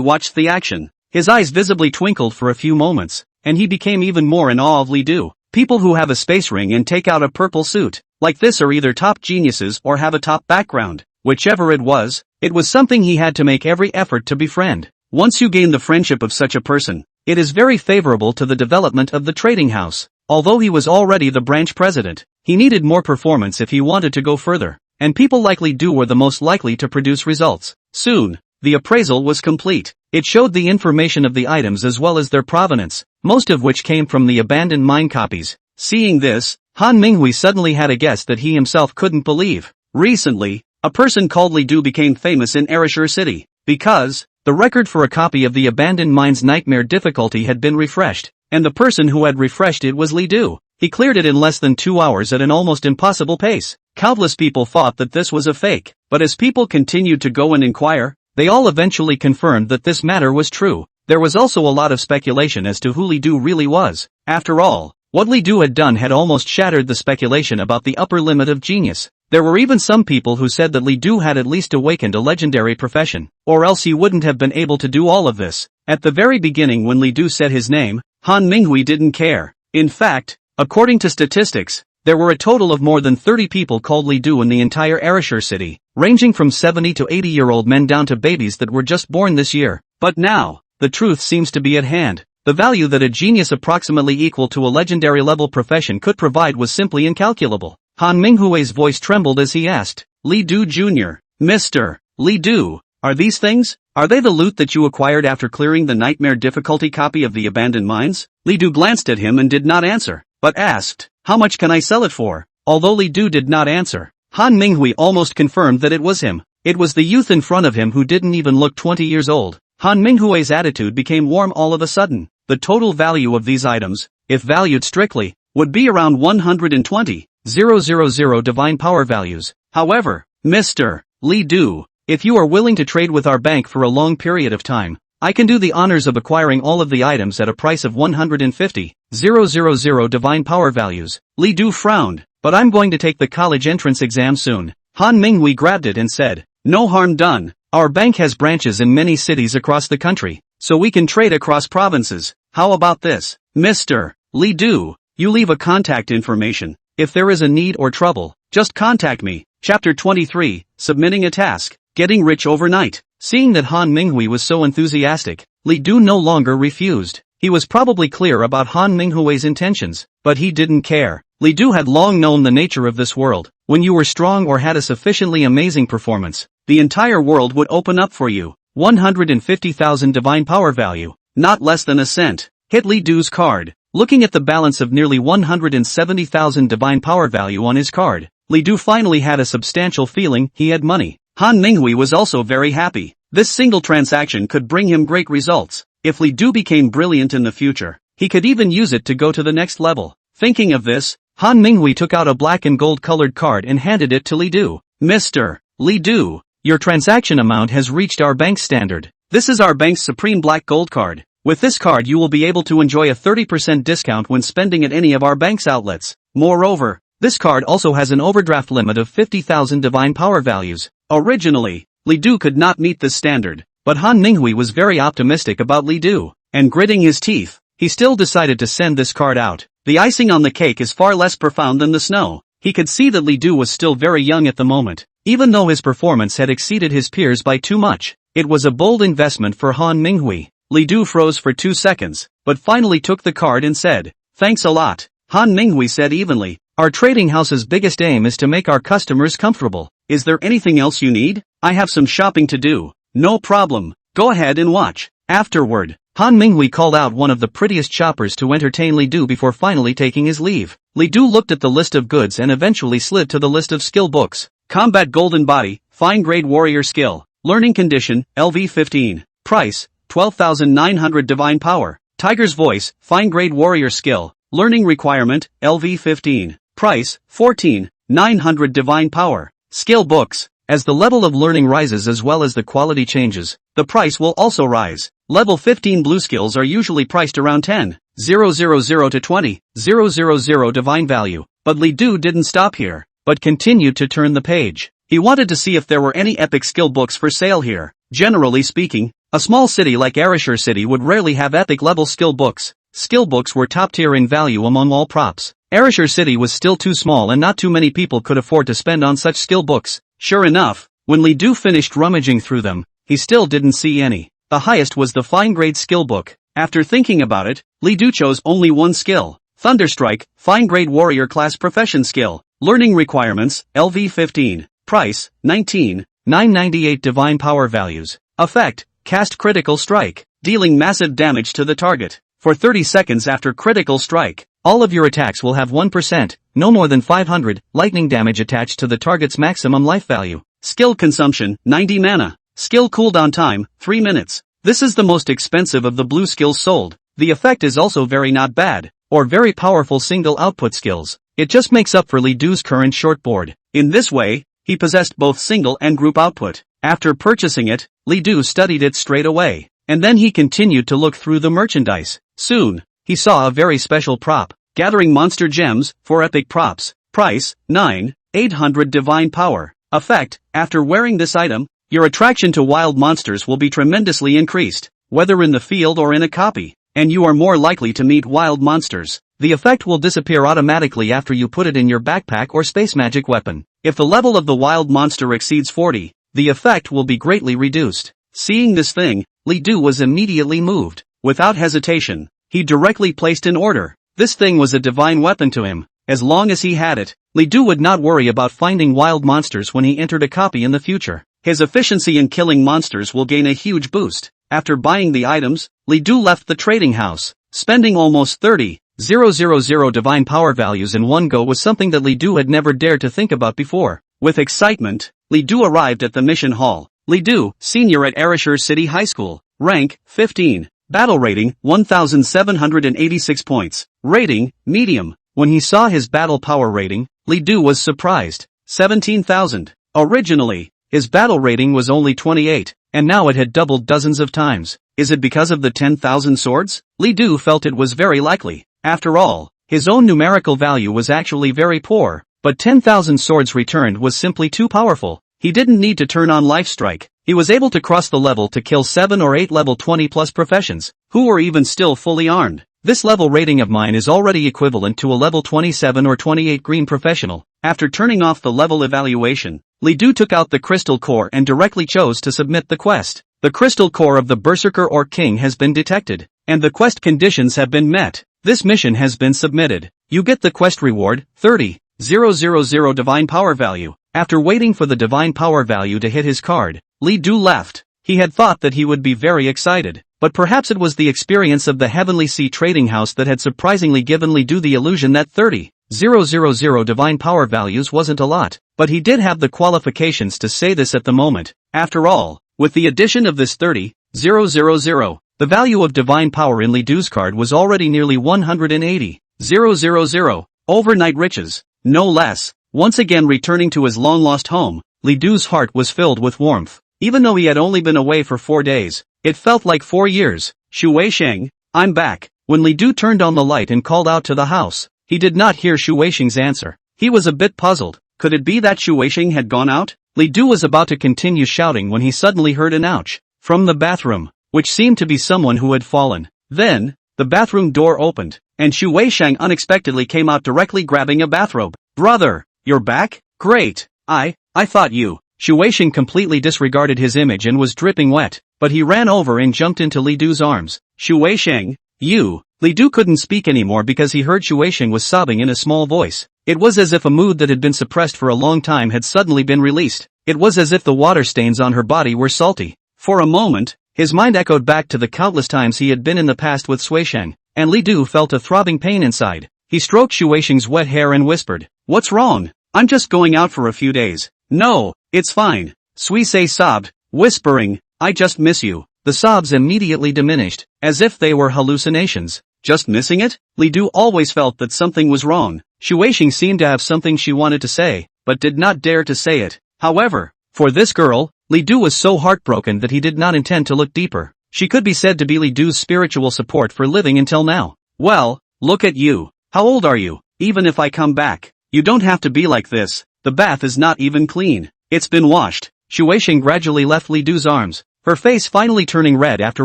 watched the action, his eyes visibly twinkled for a few moments, and he became even more in awe of Li Du. People who have a space ring and take out a purple suit, like this, are either top geniuses or have a top background. Whichever it was something he had to make every effort to befriend. Once you gain the friendship of such a person, it is very favorable to the development of the trading house. Although he was already the branch president, he needed more performance if he wanted to go further, and people like Li Du were the most likely to produce results. Soon, the appraisal was complete. It showed the information of the items as well as their provenance, most of which came from the abandoned mine copies. Seeing this, Han Minghui suddenly had a guess that he himself couldn't believe. Recently, a person called Li Du became famous in Arashur City, because the record for a copy of the abandoned mine's nightmare difficulty had been refreshed, and the person who had refreshed it was Li Du. He cleared it in less than 2 hours at an almost impossible pace. Countless people thought that this was a fake, but as people continued to go and inquire, they all eventually confirmed that this matter was true. There was also a lot of speculation as to who Li Du really was. After all, what Li Du had done had almost shattered the speculation about the upper limit of genius. There were even some people who said that Li Du had at least awakened a legendary profession, or else he wouldn't have been able to do all of this. At the very beginning, when Li Du said his name, Han Minghui didn't care. In fact, according to statistics, there were a total of more than 30 people called Li Du in the entire Arashur city, ranging from 70 to 80-year-old men down to babies that were just born this year. But now, the truth seems to be at hand. The value that a genius approximately equal to a legendary level profession could provide was simply incalculable. Han Minghui's voice trembled as he asked, Li Du Jr., Mr. Li Du, are these things? Are they the loot that you acquired after clearing the nightmare difficulty copy of the abandoned mines? Li Du glanced at him and did not answer, but asked, how much can I sell it for? Although Li Du did not answer, Han Minghui almost confirmed that it was him. It was the youth in front of him who didn't even look 20 years old. Han Minghui's attitude became warm all of a sudden. The total value of these items, if valued strictly, would be around 120,000 divine power values. However, Mr. Li Du, if you are willing to trade with our bank for a long period of time, I can do the honors of acquiring all of the items at a price of 150,000 divine power values. Li Du frowned, but I'm going to take the college entrance exam soon. Han Minghui grabbed it and said, no harm done. Our bank has branches in many cities across the country, so we can trade across provinces. How about this? Mr. Li Du, you leave a contact information. If there is a need or trouble, just contact me. Chapter 23, Submitting a Task. Getting rich overnight. Seeing that Han Minghui was so enthusiastic, Li Du no longer refused. He was probably clear about Han Minghui's intentions, but he didn't care. Li Du had long known the nature of this world. When you were strong or had a sufficiently amazing performance, the entire world would open up for you. 150,000 divine power value, not less than a cent. Hit Li Du's card. Looking at the balance of nearly 170,000 divine power value on his card, Li Du finally had a substantial feeling he had money. Han Minghui was also very happy. This single transaction could bring him great results. If Li Du became brilliant in the future, he could even use it to go to the next level. Thinking of this, Han Minghui took out a black and gold colored card and handed it to Li Du. Mr. Li Du, your transaction amount has reached our bank's standard. This is our bank's supreme black gold card. With this card you will be able to enjoy a 30% discount when spending at any of our bank's outlets. Moreover, this card also has an overdraft limit of 50,000 divine power values. Originally, Li Du could not meet this standard, but Han Minghui was very optimistic about Li Du, and gritting his teeth, he still decided to send this card out. The icing on the cake is far less profound than the snow. He could see that Li Du was still very young at the moment, even though his performance had exceeded his peers by too much. It was a bold investment for Han Minghui. Li Du froze for 2 seconds, but finally took the card and said, thanks a lot. Han Minghui said evenly, our trading house's biggest aim is to make our customers comfortable. Is there anything else you need? I have some shopping to do. No problem. Go ahead and watch. Afterward, Han Minghui called out one of the prettiest shoppers to entertain Li Du before finally taking his leave. Li Du looked at the list of goods and eventually slid to the list of skill books. Combat Golden Body, Fine Grade Warrior Skill. Learning Condition, LV 15. Price, 12,900 Divine Power. Tiger's Voice, Fine Grade Warrior Skill. Learning Requirement, LV 15. Price, 14,900 Divine Power. Skill Books. As the level of learning rises as well as the quality changes, the price will also rise. Level 15 blue skills are usually priced around 10,000 to 20,000 divine value. But Li Du didn't stop here, but continued to turn the page. He wanted to see if there were any epic skill books for sale here. Generally speaking, a small city like Arashur City would rarely have epic level skill books. Skill books were top tier in value among all props. Arashur City was still too small and not too many people could afford to spend on such skill books. Sure enough, when Li Du finished rummaging through them, he still didn't see any. The highest was the fine grade skill book. After thinking about it, Li Du chose only one skill. Thunderstrike, Fine Grade Warrior Class Profession Skill. Learning Requirements, LV 15. Price, 19,998 Divine Power Values. Effect, Cast Critical Strike, dealing massive damage to the target. For 30 seconds after critical strike, all of your attacks will have 1%, no more than 500, lightning damage attached to the target's maximum life value. Skill Consumption, 90 mana. Skill Cooldown Time, 3 minutes. This is the most expensive of the blue skills sold. The effect is also very not bad, or very powerful single output skills. It just makes up for Li Du's current shortboard. In this way, he possessed both single and group output. After purchasing it, Li Du studied it straight away, and then he continued to look through the merchandise. Soon, he saw a very special prop. Gathering Monster Gems, for epic props. Price, 9,800 Divine Power. Effect, after wearing this item, your attraction to wild monsters will be tremendously increased, whether in the field or in a copy, and you are more likely to meet wild monsters. The effect will disappear automatically after you put it in your backpack or space magic weapon. If the level of the wild monster exceeds 40, the effect will be greatly reduced. Seeing this thing, Li Du was immediately moved. Without hesitation, he directly placed an order. This thing was a divine weapon to him. As long as he had it, Li Du would not worry about finding wild monsters when he entered a copy in the future. His efficiency in killing monsters will gain a huge boost. After buying the items, Li Du left the trading house. Spending almost 30,000 divine power values in one go was something that Li Du had never dared to think about before. With excitement, Li Du arrived at the mission hall. Li Du, senior at Arashur City High School. Rank, 15. Battle rating, 1,786 points. Rating, medium. When he saw his battle power rating, Li Du was surprised. 17,000. Originally, his battle rating was only 28, and now it had doubled dozens of times. Is it because of the 10,000 swords? Li Du felt it was very likely. After all, his own numerical value was actually very poor, but 10,000 swords returned was simply too powerful. He didn't need to turn on Life Strike. He was able to cross the level to kill 7 or 8 level 20 plus professions, who were even still fully armed. This level rating of mine is already equivalent to a level 27 or 28 green professional. After turning off the level evaluation, Li Du took out the crystal core and directly chose to submit the quest. The crystal core of the Berserker Orc King has been detected, and the quest conditions have been met. This mission has been submitted. You get the quest reward, 30,000 divine power value. After waiting for the divine power value to hit his card, Li Du left. He had thought that he would be very excited, but perhaps it was the experience of the Heavenly Sea trading house that had surprisingly given Li Du the illusion that 30,000 divine power values wasn't a lot, but he did have the qualifications to say this at the moment. After all, with the addition of this 30,000, the value of divine power in Li Du's card was already nearly 180,000. Overnight riches, no less. Once again returning to his long-lost home, Li Du's heart was filled with warmth. Even though he had only been away for 4 days, it felt like 4 years. Shu Weisheng, I'm back. When Li Du turned on the light and called out to the house, he did not hear Shu Weisheng's answer. He was a bit puzzled. Could it be that Shu Weisheng had gone out? Li Du was about to continue shouting when he suddenly heard an ouch from the bathroom, which seemed to be someone who had fallen. Then, the bathroom door opened, and Shu Weisheng unexpectedly came out directly grabbing a bathrobe. Brother, you're back? Great. I thought you. Shu Weisheng completely disregarded his image and was dripping wet, but he ran over and jumped into Li Du's arms. Shu Weisheng, you. Li Du couldn't speak anymore because he heard Shu Weisheng was sobbing in a small voice. It was as if a mood that had been suppressed for a long time had suddenly been released. It was as if the water stains on her body were salty. For a moment, his mind echoed back to the countless times he had been in the past with Shuisheng, and Li Du felt a throbbing pain inside. He stroked Shu Weisheng's wet hair and whispered, "What's wrong? I'm just going out for a few days. No, it's fine. Suisei sobbed, whispering, I just miss you. The sobs immediately diminished, as if they were hallucinations. Just missing it? Li Du always felt that something was wrong. Shueishing seemed to have something she wanted to say, but did not dare to say it. However, for this girl, Li Du was so heartbroken that he did not intend to look deeper. She could be said to be Li Du's spiritual support for living until now. Well, look at you. How old are you? Even if I come back, you don't have to be like this. The bath is not even clean. It's been washed. Shueishing gradually left Li Du's arms, her face finally turning red after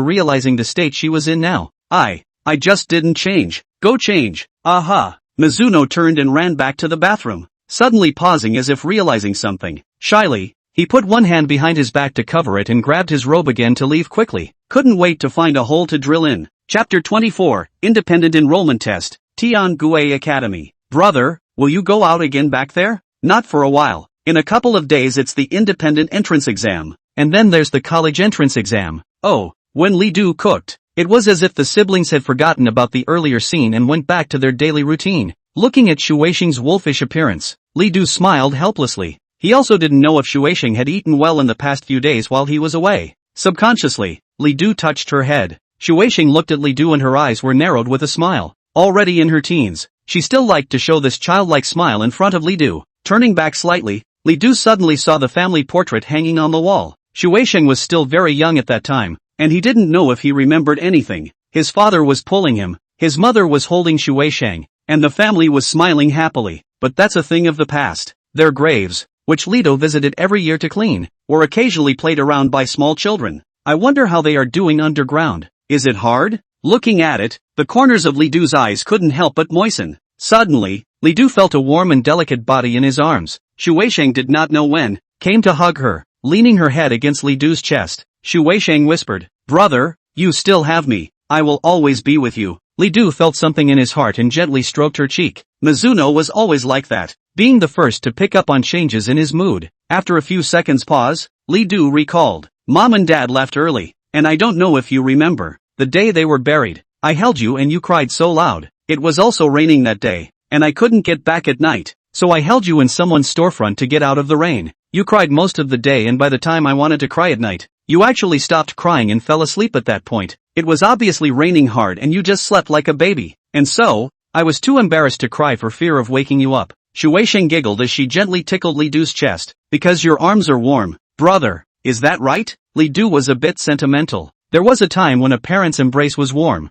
realizing the state she was in now. I just didn't change. Go change. Aha. Mizuno turned and ran back to the bathroom, suddenly pausing as if realizing something. Shyly, he put one hand behind his back to cover it and grabbed his robe again to leave quickly. Couldn't wait to find a hole to drill in. Chapter 24, Independent Enrollment Test, Tiangue Academy. Brother, will you go out again back there? Not for a while. In a couple of days it's the independent entrance exam. And then there's the college entrance exam. Oh, when Li Du cooked, it was as if the siblings had forgotten about the earlier scene and went back to their daily routine. Looking at Shueishing's wolfish appearance, Li Du smiled helplessly. He also didn't know if Shueishing had eaten well in the past few days while he was away. Subconsciously, Li Du touched her head. Shueishing looked at Li Du and her eyes were narrowed with a smile. Already in her teens, she still liked to show this childlike smile in front of Li Du. Turning back slightly, Li Du suddenly saw the family portrait hanging on the wall. Shueishing was still very young at that time, and he didn't know if he remembered anything. His father was pulling him, his mother was holding Shueishing, and the family was smiling happily. But that's a thing of the past. Their graves, which Lido visited every year to clean, were occasionally played around by small children. I wonder how they are doing underground. Is it hard? Looking at it, the corners of Li Du's eyes couldn't help but moisten. Suddenly, Li Du felt a warm and delicate body in his arms. Shueishing did not know when, came to hug her, leaning her head against Li Du's chest. Shueishing whispered, Brother, you still have me. I will always be with you. Li Du felt something in his heart and gently stroked her cheek. Mizuno was always like that, being the first to pick up on changes in his mood. After a few seconds pause, Li Du recalled, Mom and Dad left early, and I don't know if you remember, the day they were buried. I held you and you cried so loud. It was also raining that day, and I couldn't get back at night, so I held you in someone's storefront to get out of the rain. You cried most of the day and by the time I wanted to cry at night, you actually stopped crying and fell asleep at that point. It was obviously raining hard and you just slept like a baby. And so, I was too embarrassed to cry for fear of waking you up. Shueishing giggled as she gently tickled Li Du's chest. Because your arms are warm, brother, is that right? Li Du was a bit sentimental. There was a time when a parent's embrace was warm.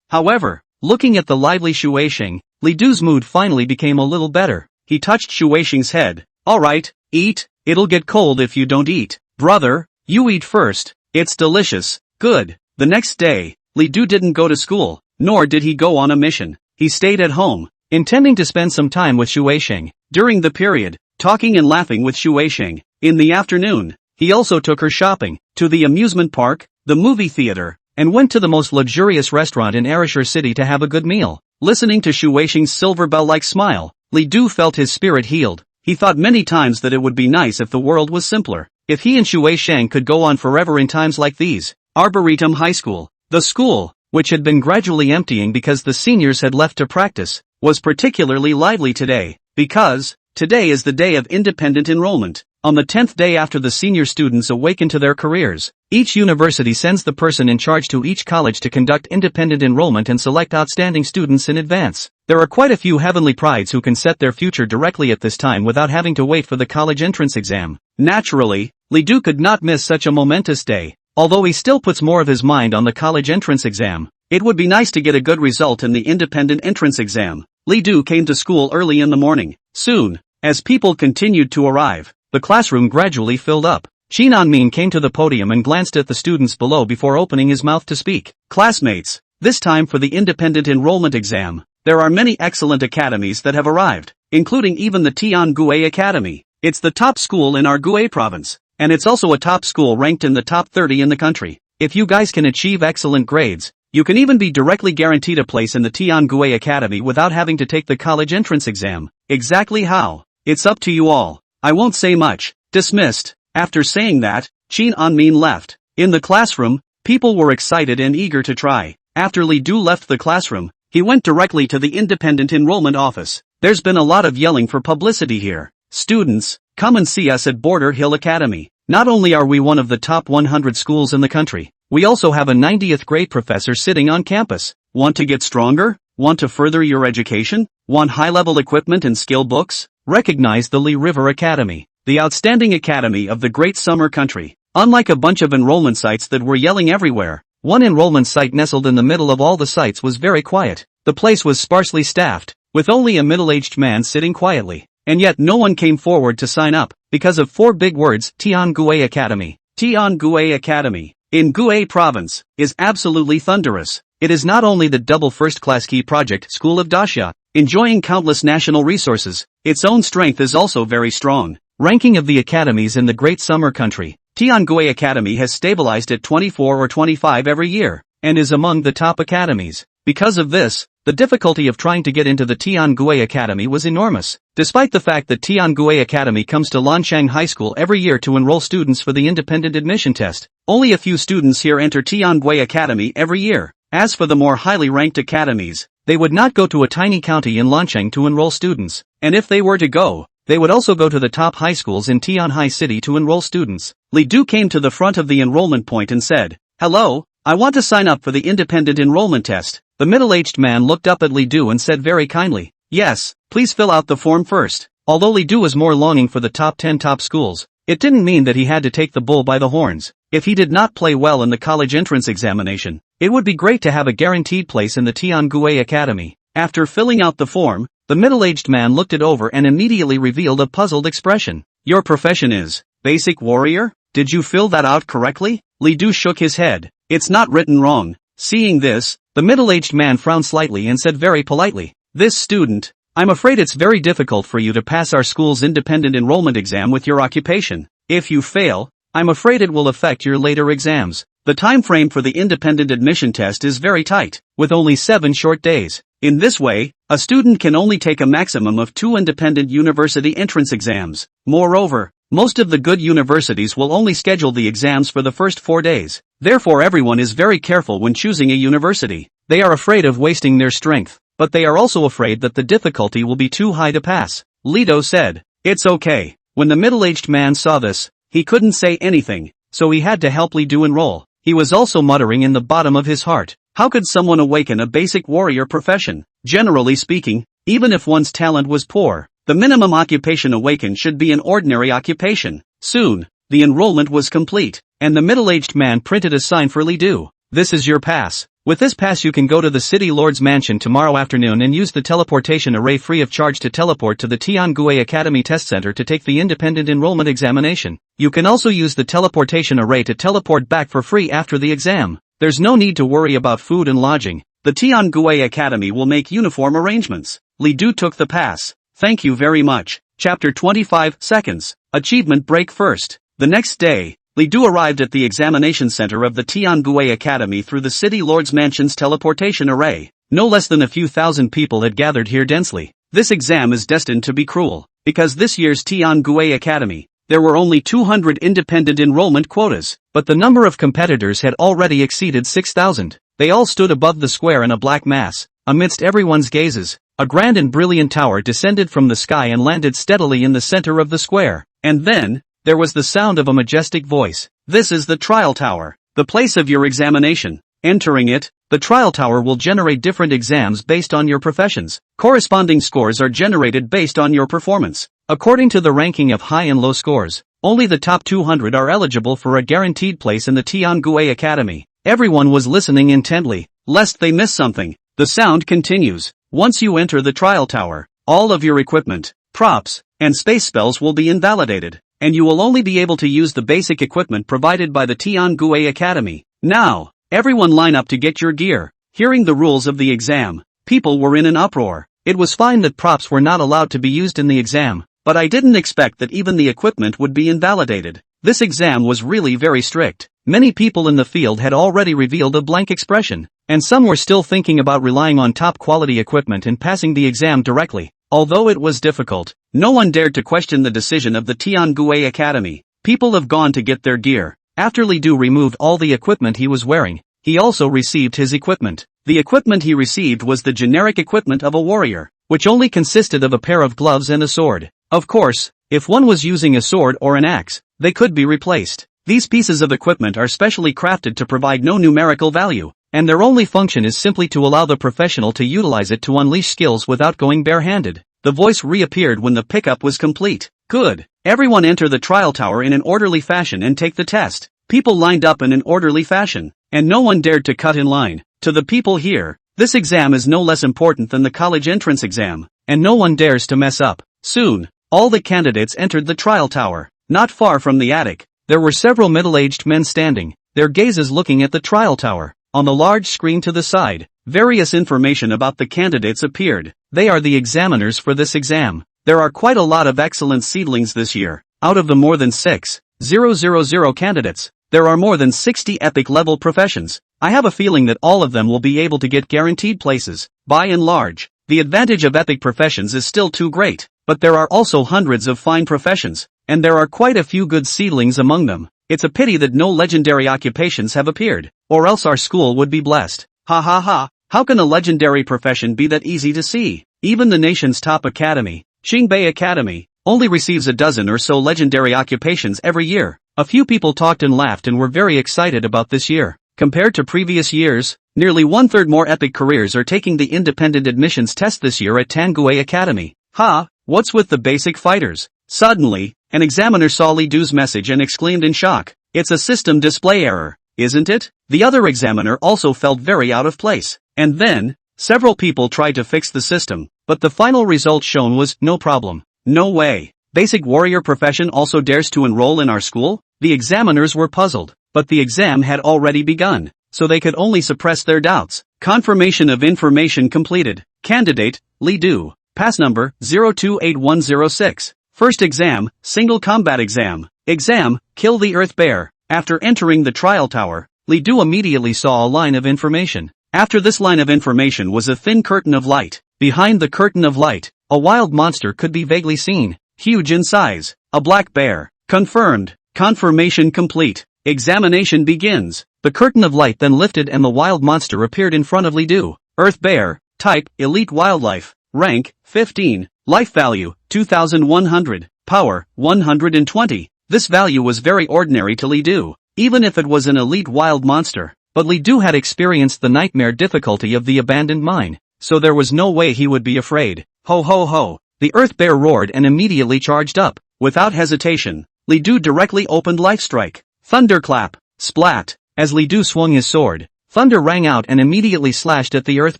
However, looking at the lively Shueishing, Li Du's mood finally became a little better. He touched Shueishing's head. Alright, eat, it'll get cold if you don't eat. Brother, you eat first, it's delicious. Good. The next day, Li Du didn't go to school, nor did he go on a mission. He stayed at home, intending to spend some time with Shueishing. During the period, talking and laughing with Shueishing. In the afternoon, he also took her shopping, to the amusement park, the movie theater, and went to the most luxurious restaurant in Arashur City to have a good meal. Listening to Shueishing's silver bell-like smile, Li Du felt his spirit healed. He thought many times that it would be nice if the world was simpler. If he and Shueishing could go on forever in times like these. Arboretum High School. The school, which had been gradually emptying because the seniors had left to practice, was particularly lively today, because today is the day of independent enrollment. On the 10th day after the senior students awaken to their careers, each university sends the person in charge to each college to conduct independent enrollment and select outstanding students in advance. There are quite a few heavenly prides who can set their future directly at this time without having to wait for the college entrance exam. Naturally, Li Du could not miss such a momentous day. Although he still puts more of his mind on the college entrance exam, it would be nice to get a good result in the independent entrance exam. Li Du came to school early in the morning. Soon, as people continued to arrive, the classroom gradually filled up. Shin Anmin came to the podium and glanced at the students below before opening his mouth to speak. Classmates, this time for the independent enrollment exam, there are many excellent academies that have arrived, including even the Tiangue Academy. It's the top school in our Gue province. And it's also a top school ranked in the top 30 in the country. If you guys can achieve excellent grades, you can even be directly guaranteed a place in the Tiangue Academy without having to take the college entrance exam. Exactly how? It's up to you all. I won't say much. Dismissed. After saying that, Shin Anmin left. In the classroom, people were excited and eager to try. After Li Du left the classroom, he went directly to the independent enrollment office. There's been a lot of yelling for publicity here. Students, Come and see us at Border Hill Academy. Not only are we one of the top 100 schools in the country, we also have a 90th grade professor sitting on campus. Want to get stronger? Want to further your education? Want high-level equipment and skill books? Recognize the Lee River Academy, the outstanding academy of the great summer country. Unlike a bunch of enrollment sites that were yelling everywhere, one enrollment site nestled in the middle of all the sites was very quiet. The place was sparsely staffed, with only a middle-aged man sitting quietly. And yet no one came forward to sign up, because of 4 big words: Tiangue Academy. Tiangue Academy, in Gue Province, is absolutely thunderous. It is not only the double first-class key project school of Daxia, enjoying countless national resources, its own strength is also very strong. Ranking of the academies in the great summer country, Tiangue Academy has stabilized at 24 or 25 every year, and is among the top academies. Because of this, the difficulty of trying to get into the Tiangue Academy was enormous. Despite the fact that Tiangue Academy comes to Lanchang High School every year to enroll students for the independent admission test, only a few students here enter Tiangue Academy every year. As for the more highly ranked academies, they would not go to a tiny county in Lanchang to enroll students, and if they were to go, they would also go to the top high schools in Tianhai City to enroll students. Li Du came to the front of the enrollment point and said, "Hello, I want to sign up for the independent enrollment test." The middle-aged man looked up at Li Du and said very kindly, "Yes, please fill out the form first." Although Li Du was more longing for the top 10 top schools, it didn't mean that he had to take the bull by the horns. If he did not play well in the college entrance examination, it would be great to have a guaranteed place in the Tiangue Academy. After filling out the form, the middle-aged man looked it over and immediately revealed a puzzled expression. "Your profession is basic warrior? Did you fill that out correctly?" Li Du shook his head. "It's not written wrong." Seeing this, the middle-aged man frowned slightly and said very politely, "This student, I'm afraid it's very difficult for you to pass our school's independent enrollment exam with your occupation. If you fail, I'm afraid it will affect your later exams. The time frame for the independent admission test is very tight, with only 7 short days. In this way, a student can only take a maximum of 2 independent university entrance exams. Moreover, most of the good universities will only schedule the exams for the first 4 days. Therefore everyone is very careful when choosing a university. They are afraid of wasting their strength, but they are also afraid that the difficulty will be too high to pass." Lido said, "It's okay." When the middle-aged man saw this, he couldn't say anything, so he had to help Li Du enroll. He was also muttering in the bottom of his heart, how could someone awaken a basic warrior profession? Generally speaking, even if one's talent was poor, the minimum occupation awakened should be an ordinary occupation. Soon, the enrollment was complete, and the middle-aged man printed a sign for Li Du. "This is your pass. With this pass you can go to the city lord's mansion tomorrow afternoon and use the teleportation array free of charge to teleport to the Tiangue Academy Test Center to take the independent enrollment examination. You can also use the teleportation array to teleport back for free after the exam. There's no need to worry about food and lodging. The Tiangue Academy will make uniform arrangements." Li Du took the pass. "Thank you very much." Chapter 25 Seconds. Achievement break first. The next day, Li Du arrived at the examination center of the Tiangue Academy through the city lord's mansion's teleportation array. No less than a few thousand people had gathered here densely. This exam is destined to be cruel, because this year's Tiangue Academy, there were only 200 independent enrollment quotas, but the number of competitors had already exceeded 6,000. They all stood above the square in a black mass. Amidst everyone's gazes, a grand and brilliant tower descended from the sky and landed steadily in the center of the square. And then, there was the sound of a majestic voice. "This is the trial tower, the place of your examination. Entering it, the trial tower will generate different exams based on your professions. Corresponding scores are generated based on your performance. According to the ranking of high and low scores, only the top 200 are eligible for a guaranteed place in the Tiangue Academy." Everyone was listening intently, lest they miss something. The sound continues. "Once you enter the trial tower, all of your equipment, props, and space spells will be invalidated, and you will only be able to use the basic equipment provided by the Tiangue Academy. Now, everyone line up to get your gear." Hearing the rules of the exam, people were in an uproar. It was fine that props were not allowed to be used in the exam, but I didn't expect that even the equipment would be invalidated. This exam was really very strict. Many people in the field had already revealed a blank expression, and some were still thinking about relying on top quality equipment and passing the exam directly. Although it was difficult, no one dared to question the decision of the Tiangue Academy. People have gone to get their gear. After Li Du removed all the equipment he was wearing, he also received his equipment. The equipment he received was the generic equipment of a warrior, which only consisted of a pair of gloves and a sword. Of course, If one was using a sword or an axe, they could be replaced. These pieces of equipment are specially crafted to provide no numerical value, and their only function is simply to allow the professional to utilize it to unleash skills without going barehanded. The voice reappeared when the pickup was complete. Good. Everyone enter the trial tower in an orderly fashion and take the test. People lined up in an orderly fashion, and no one dared to cut in line. To the people here, this exam is no less important than the college entrance exam, and no one dares to mess up. Soon, all the candidates entered the trial tower. Not far from the attic, there were several middle-aged men standing, their gazes looking at the trial tower. On the large screen to the side, various information about the candidates appeared. They are the examiners for this exam. There are quite a lot of excellent seedlings this year. Out of the more than 6,000 candidates, there are more than 60 epic-level professions. I have a feeling that all of them will be able to get guaranteed places. By and large, the advantage of epic professions is still too great, but there are also hundreds of fine professions, and there are quite a few good seedlings among them. It's a pity that no legendary occupations have appeared, or else our school would be blessed. Ha ha ha, how can a legendary profession be that easy to see? Even the nation's top academy, Xingbei Academy, only receives a dozen or so legendary occupations every year. A few people talked and laughed and were very excited about this year. Compared to previous years, nearly one-third more epic careers are taking the independent admissions test this year at Tanguay Academy. Ha, what's with the basic fighters? Suddenly, an examiner saw Li Du's message and exclaimed in shock. It's a system display error, isn't it? The other examiner also felt very out of place. And then, several people tried to fix the system, but the final result shown was no problem. No way. Basic warrior profession also dares to enroll in our school? The examiners were puzzled, but the exam had already begun, so they could only suppress their doubts. Confirmation of information completed. Candidate, Li Du. Pass number, 028106. First exam, single combat exam. Exam, kill the Earth Bear. After entering the trial tower, Li Du immediately saw a line of information. After this line of information was a thin curtain of light. Behind the curtain of light, a wild monster could be vaguely seen. Huge in size. A black bear. Confirmed. Confirmation complete. Examination begins. The curtain of light then lifted and the wild monster appeared in front of Li Du. Earth Bear. Type, Elite Wildlife. Rank, 15. Life value, 2100. Power, 120. This value was very ordinary to Li Du, even if it was an elite wild monster. But Li Du had experienced the nightmare difficulty of the abandoned mine, so there was no way he would be afraid. Ho ho ho. The Earth Bear roared and immediately charged up. Without hesitation, Li Du directly opened Life Strike. Thunderclap. Splat. As Li Du swung his sword, thunder rang out and immediately slashed at the Earth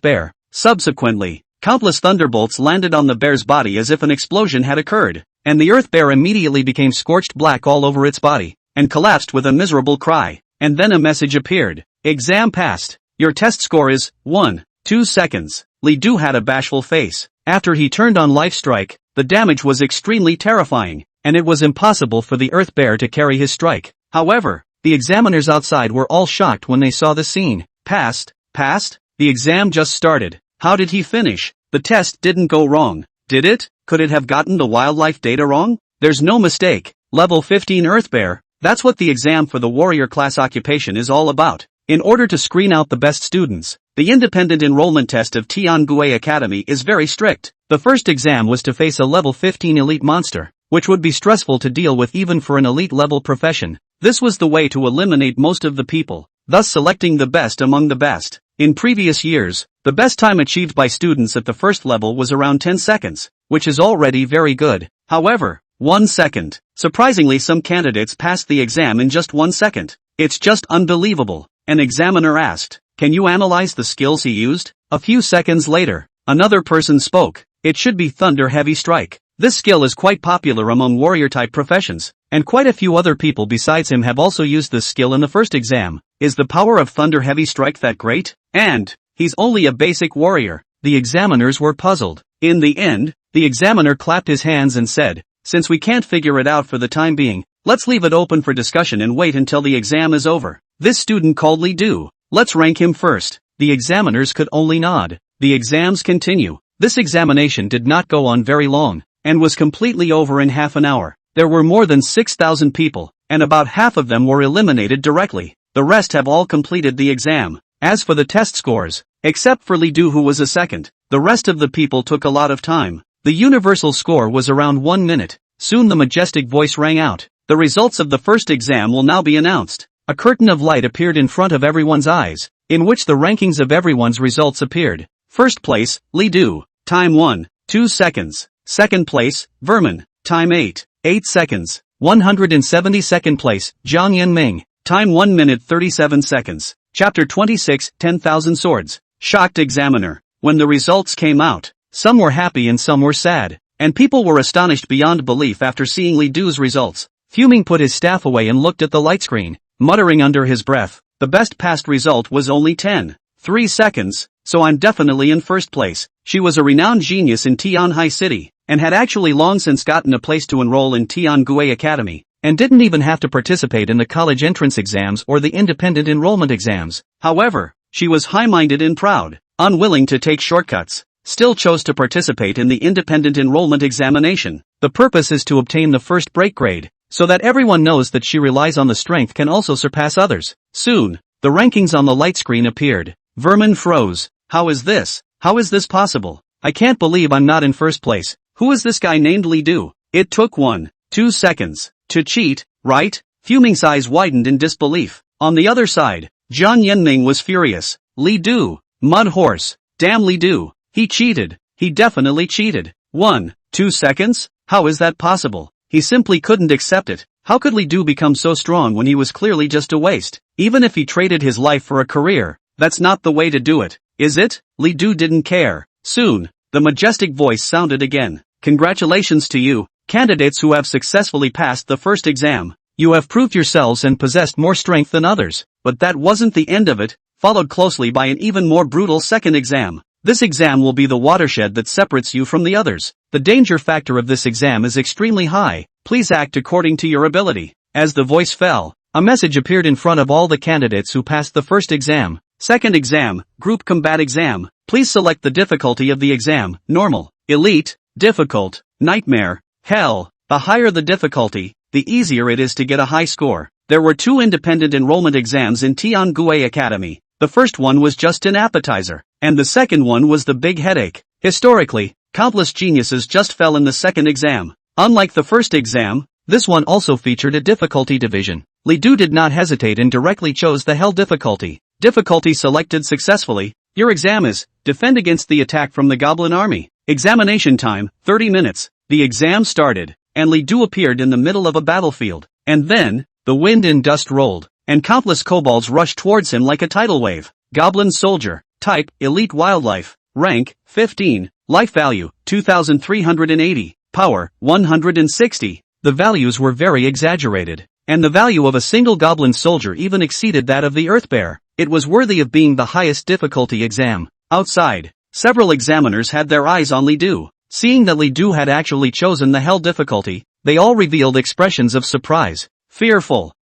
Bear. Subsequently, countless thunderbolts landed on the bear's body as if an explosion had occurred, and the Earth Bear immediately became scorched black all over its body, and collapsed with a miserable cry. And then a message appeared. Exam passed. Your test score is 2 seconds. Li Du had a bashful face. After he turned on Life Strike, the damage was extremely terrifying, and it was impossible for the Earth Bear to carry his strike. However, the examiners outside were all shocked when they saw the scene. Passed? Passed? The exam just started. How did he finish? The test didn't go wrong, did it? Could it have gotten the wildlife data wrong? There's no mistake. Level 15 Earth Bear. That's what the exam for the warrior class occupation is all about. In order to screen out the best students, the independent enrollment test of Tianguay Academy is very strict. The first exam was to face a level 15 elite monster, which would be stressful to deal with even for an elite level profession. This was the way to eliminate most of the people, thus selecting the best among the best. In previous years, the best time achieved by students at the first level was around 10 seconds, which is already very good. However, 1 second. Surprisingly, some candidates passed the exam in just 1 second. It's just unbelievable. An examiner asked, "Can you analyze the skills he used?" A few seconds later, another person spoke. It should be Thunder Heavy Strike. This skill is quite popular among warrior-type professions, and quite a few other people besides him have also used this skill in the first exam. Is the power of Thunder Heavy Strike that great? And he's only a basic warrior. The examiners were puzzled. In the end, the examiner clapped his hands and said, "Since we can't figure it out for the time being, let's leave it open for discussion and wait until the exam is over. This student called Li Du. Let's rank him first." The examiners could only nod. The exams continue. This examination did not go on very long, and was completely over in half an hour. There were more than 6,000 people, and about half of them were eliminated directly. The rest have all completed the exam. As for the test scores, except for Li Du who was a second, the rest of the people took a lot of time. The universal score was around 1 minute. Soon the majestic voice rang out. The results of the first exam will now be announced. A curtain of light appeared in front of everyone's eyes, in which the rankings of everyone's results appeared. First place, Li Du. Time 1, 2 seconds. Second place, Vermin. Time 8 seconds. 172nd place, Jiang Yanming. Time 1 minute 37 seconds. Chapter 26, 10,000 Swords. Shocked examiner. When the results came out, some were happy and some were sad, and people were astonished beyond belief after seeing Li Du's results. Fuming put his staff away and looked at the light screen, muttering under his breath, the best past result was only 10.3 seconds, so I'm definitely in first place. She was a renowned genius in Tianhai City, and had actually long since gotten a place to enroll in Tiangui Academy, and didn't even have to participate in the college entrance exams or the independent enrollment exams. However, she was high-minded and proud, unwilling to take shortcuts, still chose to participate in the independent enrollment examination. The purpose is to obtain the first break grade, so that everyone knows that she relies on the strength can also surpass others. Soon, the rankings on the light screen appeared. Vermin froze. How is this? How is this possible? I can't believe I'm not in first place. Who is this guy named Li Du? It took 1-2 seconds to cheat, right? Fuming's eyes widened in disbelief. On the other side, Jiang Yanming was furious. Li Du, mud horse. Damn Li Du. He cheated. He definitely cheated. 1-2 seconds? How is that possible? He simply couldn't accept it. How could Li Du become so strong when he was clearly just a waste? Even if he traded his life for a career, that's not the way to do it, is it? Li Du didn't care. Soon, the majestic voice sounded again. Congratulations to you, candidates who have successfully passed the first exam. You have proved yourselves and possessed more strength than others. But that wasn't the end of it, followed closely by an even more brutal second exam. This exam will be the watershed that separates you from the others. The danger factor of this exam is extremely high. Please act according to your ability. As the voice fell, a message appeared in front of all the candidates who passed the first exam. Second exam, group combat exam. Please select the difficulty of the exam: normal, elite, difficult, nightmare, hell. The higher the difficulty, the easier it is to get a high score. There were 2 independent enrollment exams in Tiangui Academy. The first one was just an appetizer, and the second one was the big headache. Historically, countless geniuses just fell in the second exam. Unlike the first exam, this one also featured a difficulty division. Li Du did not hesitate and directly chose the hell difficulty. Difficulty selected successfully. Your exam is, defend against the attack from the Goblin Army. Examination time, 30 minutes. The exam started, and Li Du appeared in the middle of a battlefield. And then, the wind and dust rolled, and countless kobolds rushed towards him like a tidal wave. Goblin soldier, type, elite wildlife, rank, 15, life value, 2,380, power, 160. The values were very exaggerated, and the value of a single goblin soldier even exceeded that of the earth bear. It was worthy of being the highest difficulty exam. Outside, several examiners had their eyes on Li Du. Seeing that Li Du had actually chosen the hell difficulty, they all revealed expressions of surprise. Fearful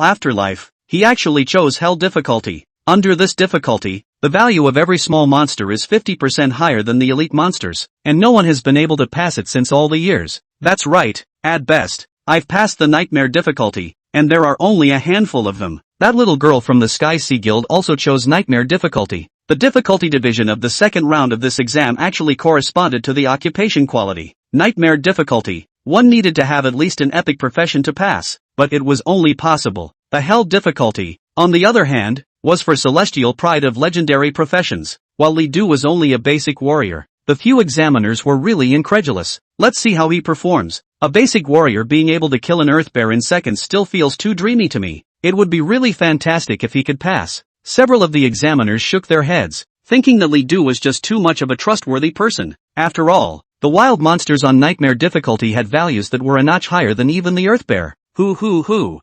afterlife. He actually chose hell difficulty. Under this difficulty, the value of every small monster is 50% higher than the elite monsters, and no one has been able to pass it since all the years. That's right, at best, I've passed the nightmare difficulty, and there are only a handful of them. That little girl from the Sky Sea Guild also chose nightmare difficulty. The difficulty division of the second round of this exam actually corresponded to the occupation quality. Nightmare difficulty. One needed to have at least an epic profession to pass, but it was only possible. The hell difficulty, on the other hand, was for celestial pride of legendary professions. While Li Du was only a basic warrior, the few examiners were really incredulous. Let's see how he performs. A basic warrior being able to kill an earth bear in seconds still feels too dreamy to me. It would be really fantastic if he could pass. Several of the examiners shook their heads, thinking that Li Du was just too much of a trustworthy person. After all, the wild monsters on nightmare difficulty had values that were a notch higher than even the earth bear. Hoo.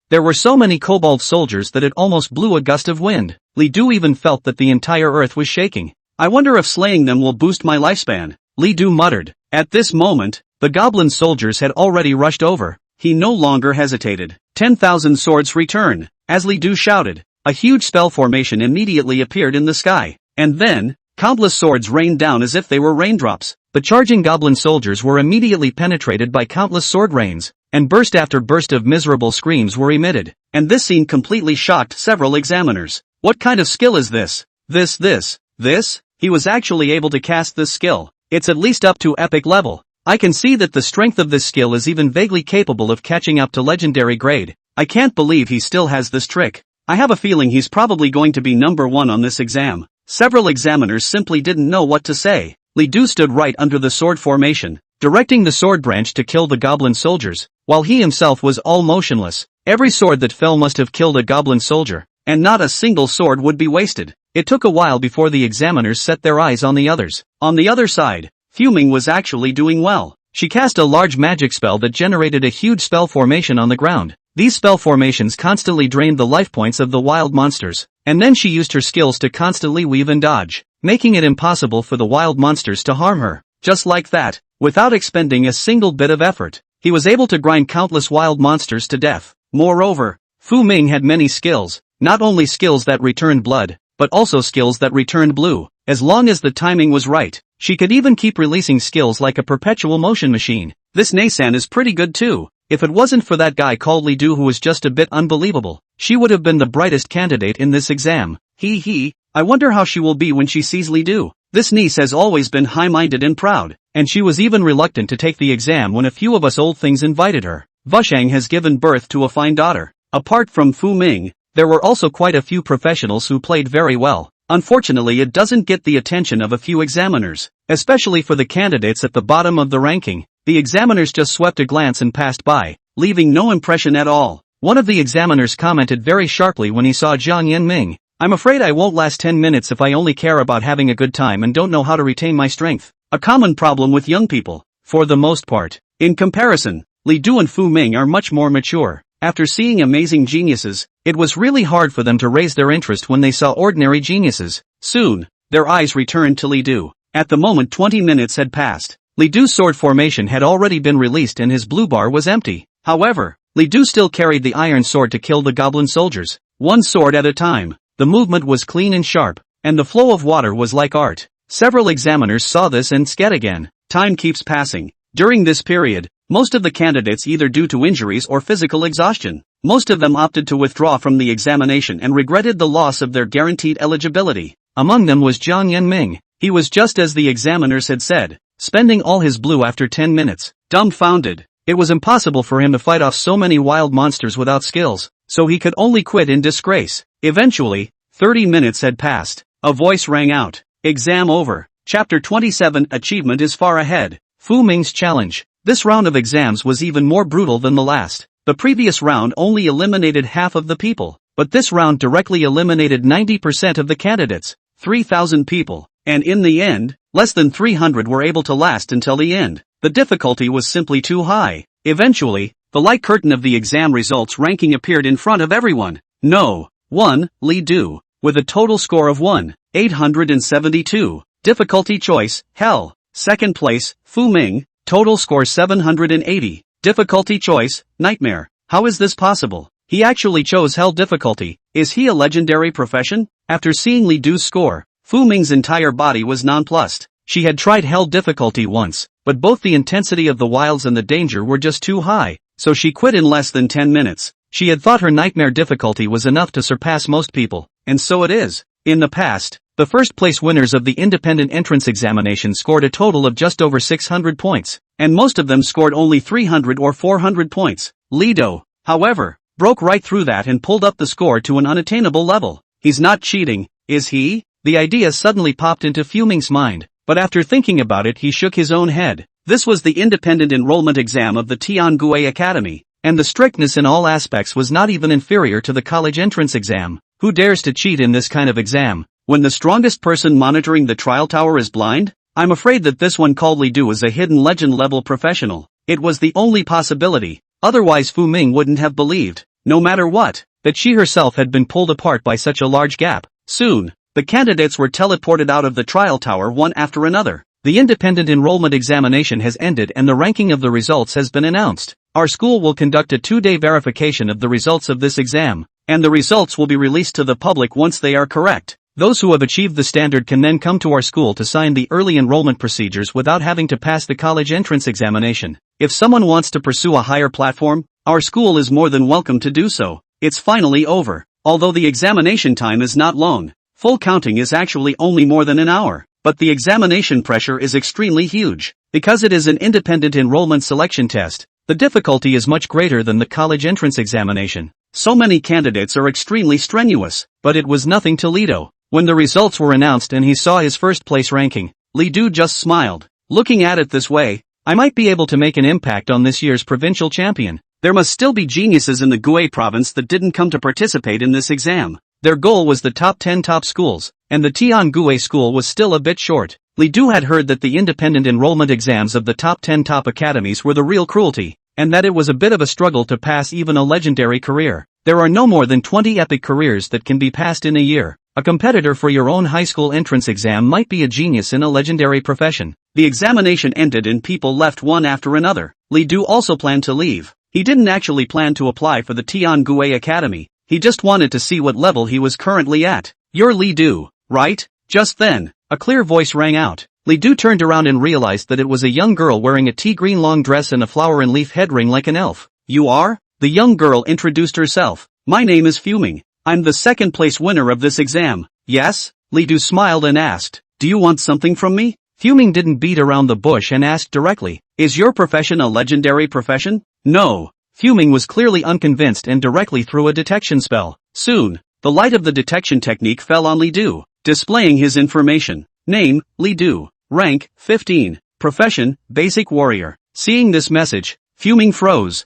There were so many kobold soldiers that it almost blew a gust of wind. Li Du even felt that the entire earth was shaking. I wonder if slaying them will boost my lifespan, Li Du muttered. At this moment, the goblin soldiers had already rushed over. He no longer hesitated. 10,000 swords return. As Li Du shouted, a huge spell formation immediately appeared in the sky. And then, countless swords rained down as if they were raindrops. The charging goblin soldiers were immediately penetrated by countless sword rains, and burst after burst of miserable screams were emitted. And this scene completely shocked several examiners. What kind of skill is this? This? He was actually able to cast this skill. It's at least up to epic level. I can see that the strength of this skill is even vaguely capable of catching up to legendary grade. I can't believe he still has this trick. I have a feeling he's probably going to be number 1 on this exam. Several examiners simply didn't know what to say. Li Du stood right under the sword formation, directing the sword branch to kill the goblin soldiers, while he himself was all motionless. Every sword that fell must have killed a goblin soldier, and not a single sword would be wasted. It took a while before the examiners set their eyes on the others. On the other side, Fu Ming was actually doing well. She cast a large magic spell that generated a huge spell formation on the ground. These spell formations constantly drained the life points of the wild monsters, and then she used her skills to constantly weave and dodge, making it impossible for the wild monsters to harm her. Just like that, without expending a single bit of effort, he was able to grind countless wild monsters to death. Moreover, Fu Ming had many skills, not only skills that returned blood, but also skills that returned blue. As long as the timing was right, she could even keep releasing skills like a perpetual motion machine. This Neisan is pretty good too. If it wasn't for that guy called Li Du who was just a bit unbelievable, she would have been the brightest candidate in this exam. I wonder how she will be when she sees Li Du. This niece has always been high-minded and proud, and she was even reluctant to take the exam when a few of us old things invited her. Vushang has given birth to a fine daughter. Apart from Fu Ming, there were also quite a few professionals who played very well. Unfortunately, it doesn't get the attention of a few examiners, especially for the candidates at the bottom of the ranking. The examiners just swept a glance and passed by, leaving no impression at all. One of the examiners commented very sharply when he saw Jiang Yanming. I'm afraid I won't last 10 minutes if I only care about having a good time and don't know how to retain my strength. A common problem with young people, for the most part. In comparison, Li Du and Fu Ming are much more mature. After seeing amazing geniuses, it was really hard for them to raise their interest when they saw ordinary geniuses. Soon, their eyes returned to Li Du. At the moment 20 minutes had passed. Li Du's sword formation had already been released and his blue bar was empty. However, Li Du still carried the iron sword to kill the goblin soldiers, one sword at a time. The movement was clean and sharp, and the flow of water was like art. Several examiners saw this and scat again. Time keeps passing. During this period, most of the candidates either due to injuries or physical exhaustion, most of them opted to withdraw from the examination and regretted the loss of their guaranteed eligibility. Among them was Jiang Yanming. He was just as the examiners had said, spending all his blue after 10 minutes. Dumbfounded. It was impossible for him to fight off so many wild monsters without skills, so he could only quit in disgrace. Eventually, 30 minutes had passed. A voice rang out. Exam over. Chapter 27 Achievement is far ahead. Fu Ming's challenge. This round of exams was even more brutal than the last. The previous round only eliminated half of the people, but this round directly eliminated 90% of the candidates, 3,000 people, and in the end, less than 300 were able to last until the end. The difficulty was simply too high. Eventually, the light curtain of the exam results ranking appeared in front of everyone. No. 1. Li Du, with a total score of 1,872. Difficulty choice, Hell. Second place, Fu Ming, total score 780. Difficulty choice, Nightmare. How is this possible? He actually chose Hell difficulty. Is he a legendary profession? After seeing Li Du's score, Fu Ming's entire body was nonplussed. She had tried Hell difficulty once, but both the intensity of the wilds and the danger were just too high, so she quit in less than 10 minutes. She had thought her Nightmare difficulty was enough to surpass most people, and so it is. In the past, the first place winners of the independent entrance examination scored a total of just over 600 points, and most of them scored only 300 or 400 points. Li Du, however, broke right through that and pulled up the score to an unattainable level. He's not cheating, is he? The idea suddenly popped into Fu Ming's mind, but after thinking about it he shook his own head. This was the independent enrollment exam of the Tiangui Academy, and the strictness in all aspects was not even inferior to the college entrance exam. Who dares to cheat in this kind of exam, when the strongest person monitoring the trial tower is blind? I'm afraid that this one called Li Du is a hidden legend-level professional. It was the only possibility, otherwise Fu Ming wouldn't have believed, no matter what, that she herself had been pulled apart by such a large gap. Soon, the candidates were teleported out of the trial tower one after another. The independent enrollment examination has ended and the ranking of the results has been announced. Our school will conduct a 2-day verification of the results of this exam, and the results will be released to the public once they are correct. Those who have achieved the standard can then come to our school to sign the early enrollment procedures without having to pass the college entrance examination. If someone wants to pursue a higher platform, our school is more than welcome to do so. It's finally over. Although the examination time is not long, full counting is actually only more than an hour, but the examination pressure is extremely huge. Because it is an independent enrollment selection test, the difficulty is much greater than the college entrance examination. So many candidates are extremely strenuous, but it was nothing to Lido. When the results were announced and he saw his first place ranking, Li Du just smiled. Looking at it this way, I might be able to make an impact on this year's provincial champion. There must still be geniuses in the Gue province that didn't come to participate in this exam. Their goal was the top 10 top schools, and the Tian Gue school was still a bit short. Li Du had heard that the independent enrollment exams of the top 10 top academies were the real cruelty, and that it was a bit of a struggle to pass even a legendary career. There are no more than 20 epic careers that can be passed in a year. A competitor for your own high school entrance exam might be a genius in a legendary profession. The examination ended and people left one after another. Li Du also planned to leave. He didn't actually plan to apply for the Tian Gue Academy. He just wanted to see what level he was currently at. You're Li Du, right? Just then, a clear voice rang out. Li Du turned around and realized that it was a young girl wearing a tea-green long dress and a flower and leaf head ring like an elf. You are? The young girl introduced herself. My name is Fuming. I'm the second place winner of this exam. Yes? Li Du smiled and asked. Do you want something from me? Fuming didn't beat around the bush and asked directly. Is your profession a legendary profession? No. Fuming was clearly unconvinced and directly threw a detection spell. Soon, the light of the detection technique fell on Li Du, displaying his information. Name, Li Du. Rank, 15. Profession, basic warrior. Seeing this message, Fuming froze.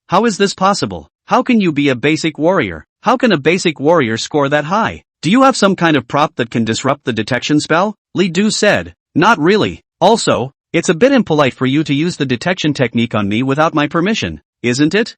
How is this possible? How can you be a basic warrior? How can a basic warrior score that high? Do you have some kind of prop that can disrupt the detection spell? Li Du said. Not really. Also, it's a bit impolite for you to use the detection technique on me without my permission, isn't it?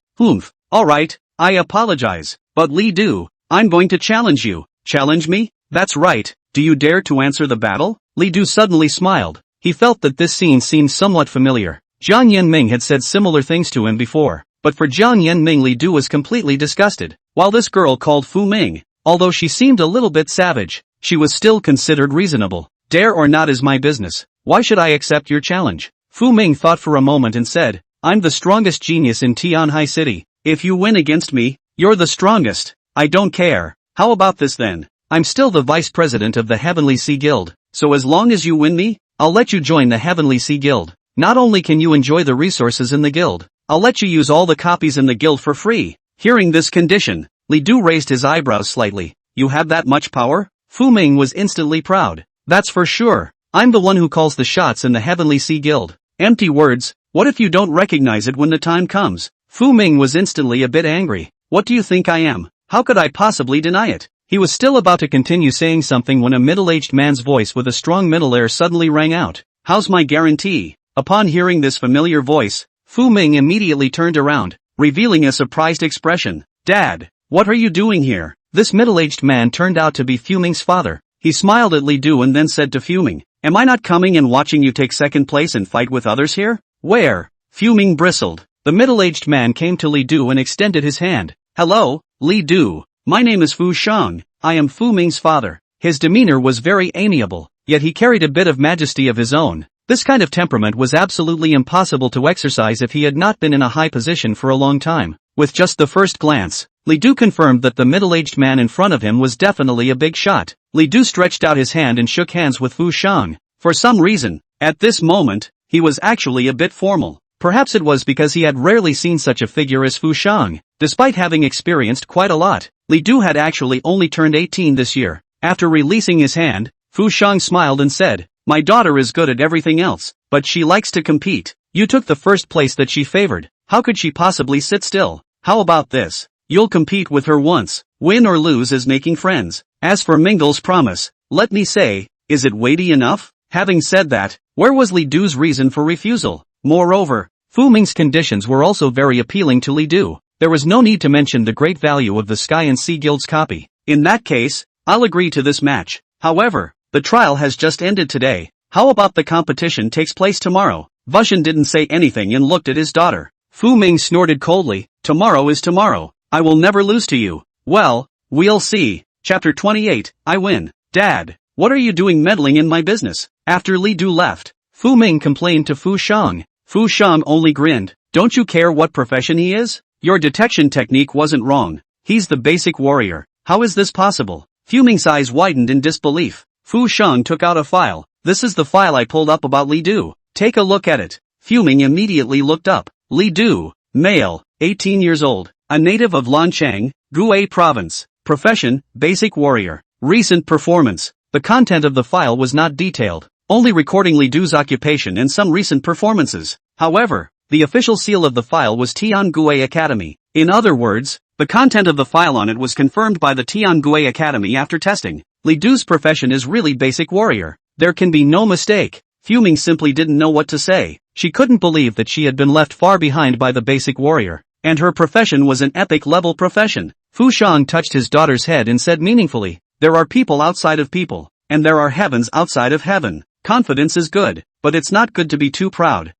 Alright, I apologize. But Li Du, I'm going to challenge you. Challenge me? That's right. Do you dare to answer the battle? Li Du suddenly smiled. He felt that this scene seemed somewhat familiar. Jiang Yanming had said similar things to him before, but for Jiang Yanming Li Du was completely disgusted. While this girl called Fu Ming, although she seemed a little bit savage, she was still considered reasonable. Dare or not is my business. Why should I accept your challenge? Fu Ming thought for a moment and said, I'm the strongest genius in Tianhai City. If you win against me, you're the strongest. I don't care. How about this then? I'm still the vice president of the Heavenly Sea Guild, so as long as you win me, I'll let you join the Heavenly Sea Guild. Not only can you enjoy the resources in the guild, I'll let you use all the copies in the guild for free. Hearing this condition, Li Du raised his eyebrows slightly. You have that much power? Fu Ming was instantly proud. That's for sure. I'm the one who calls the shots in the Heavenly Sea Guild. Empty words. What if you don't recognize it when the time comes? Fu Ming was instantly a bit angry. What do you think I am? How could I possibly deny it? He was still about to continue saying something when a middle-aged man's voice with a strong middle air suddenly rang out. How's my guarantee? Upon hearing this familiar voice, Fu Ming immediately turned around, revealing a surprised expression. Dad, what are you doing here? This middle-aged man turned out to be Fu Ming's father. He smiled at Li Du and then said to Fu Ming, am I not coming and watching you take second place and fight with others here? Where? Fu Ming bristled. The middle-aged man came to Li Du and extended his hand. Hello, Li Du. My name is Fu Shang. I am Fu Ming's father. His demeanor was very amiable, yet he carried a bit of majesty of his own. This kind of temperament was absolutely impossible to exercise if he had not been in a high position for a long time. With just the first glance, Li Du confirmed that the middle-aged man in front of him was definitely a big shot. Li Du stretched out his hand and shook hands with Fu Shang. For some reason, at this moment, he was actually a bit formal. Perhaps it was because he had rarely seen such a figure as Fu Shang. Despite having experienced quite a lot, Li Du had actually only turned 18 this year. After releasing his hand, Fu Shang smiled and said, my daughter is good at everything else, but she likes to compete. You took the first place that she favored. How could she possibly sit still? How about this? You'll compete with her once. Win or lose is making friends. As for Mingle's promise, let me say, is it weighty enough? Having said that, where was Li Du's reason for refusal? Moreover, Fu Ming's conditions were also very appealing to Li Du. There was no need to mention the great value of the Sky and Sea Guild's copy. In that case, I'll agree to this match. However, the trial has just ended today. How about the competition takes place tomorrow? Vushan didn't say anything and looked at his daughter. Fu Ming snorted coldly. Tomorrow is tomorrow. I will never lose to you. Well, we'll see. Chapter 28, I win. Dad, what are you doing meddling in my business? After Li Du left, Fu Ming complained to Fu Shang. Fu Shang only grinned. Don't you care what profession he is? Your detection technique wasn't wrong. He's the basic warrior. How is this possible? Fu Ming's eyes widened in disbelief. Fu Shang took out a file. This is the file I pulled up about Li Du. Take a look at it. Fuming immediately looked up. Li Du, male, 18 years old, a native of Lanchang, Guay Province. Profession, basic warrior. Recent performance. The content of the file was not detailed, only recording Li Du's occupation and some recent performances. However, the official seal of the file was Tianguay Academy. In other words, the content of the file on it was confirmed by the Tianguay Academy after testing. Li Du's profession is really basic warrior. There can be no mistake. Fuming simply didn't know what to say. She couldn't believe that she had been left far behind by the basic warrior, and her profession was an epic level profession. Fu Shang touched his daughter's head and said meaningfully, "There are people outside of people, and there are heavens outside of heaven. Confidence is good, but it's not good to be too proud.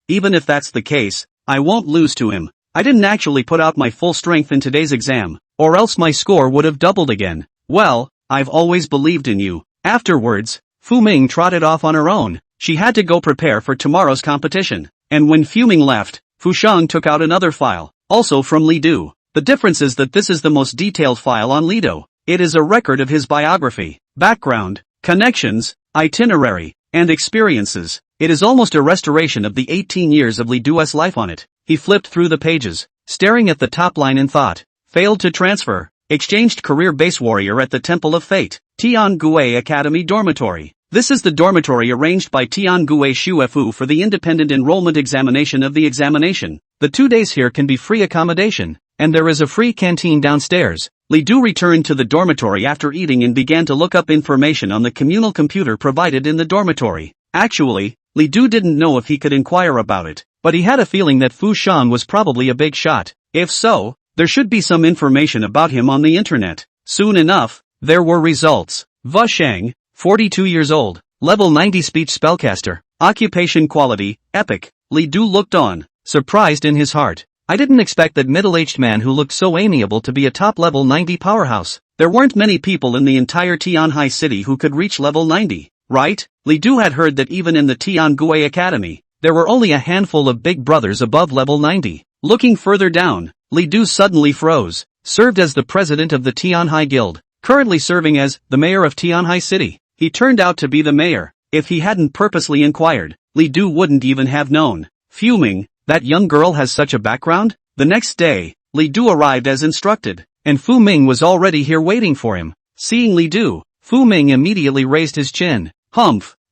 Even if that's the case, I won't lose to him. I didn't actually put out my full strength in today's exam, or else my score would have doubled again. Well, I've always believed in you." Afterwards, Fu Ming trotted off on her own. She had to go prepare for tomorrow's competition, and when Fuming left, Fu Shang took out another file, also from Li Du. The difference is that this is the most detailed file on Li Du. It is a record of his biography, background, connections, itinerary, and experiences. It is almost a restoration of the 18 years of Li Du's life on it. He flipped through the pages, staring at the top line in thought. Failed to transfer. Exchanged career base warrior at the Temple of Fate. Tianguay Academy Dormitory. This is the dormitory arranged by Tianguay Shuefu for the independent enrollment examination of the examination. The 2 days here can be free accommodation, and there is a free canteen downstairs. Li Du returned to the dormitory after eating and began to look up information on the communal computer provided in the dormitory. Actually, Li Du didn't know if he could inquire about it, but he had a feeling that Fu Shang was probably a big shot. If so, there should be some information about him on the internet. Soon enough, there were results. Fu Shang, 42 years old, level 90 speech spellcaster, occupation quality, epic. Li Du looked on, surprised in his heart. I didn't expect that middle-aged man who looked so amiable to be a top level 90 powerhouse. There weren't many people in the entire Tianhai city who could reach level 90, right? Li Du had heard that even in the Tianguay Academy, there were only a handful of big brothers above level 90. Looking further down, Li Du suddenly froze. Served as the president of the Tianhai Guild, currently serving as the mayor of Tianhai City. He turned out to be the mayor. If he hadn't purposely inquired, Li Du wouldn't even have known. Fuming, that young girl has such a background? The next day, Li Du arrived as instructed, and Fu Ming was already here waiting for him. Seeing Li Du, Fu Ming immediately raised his chin.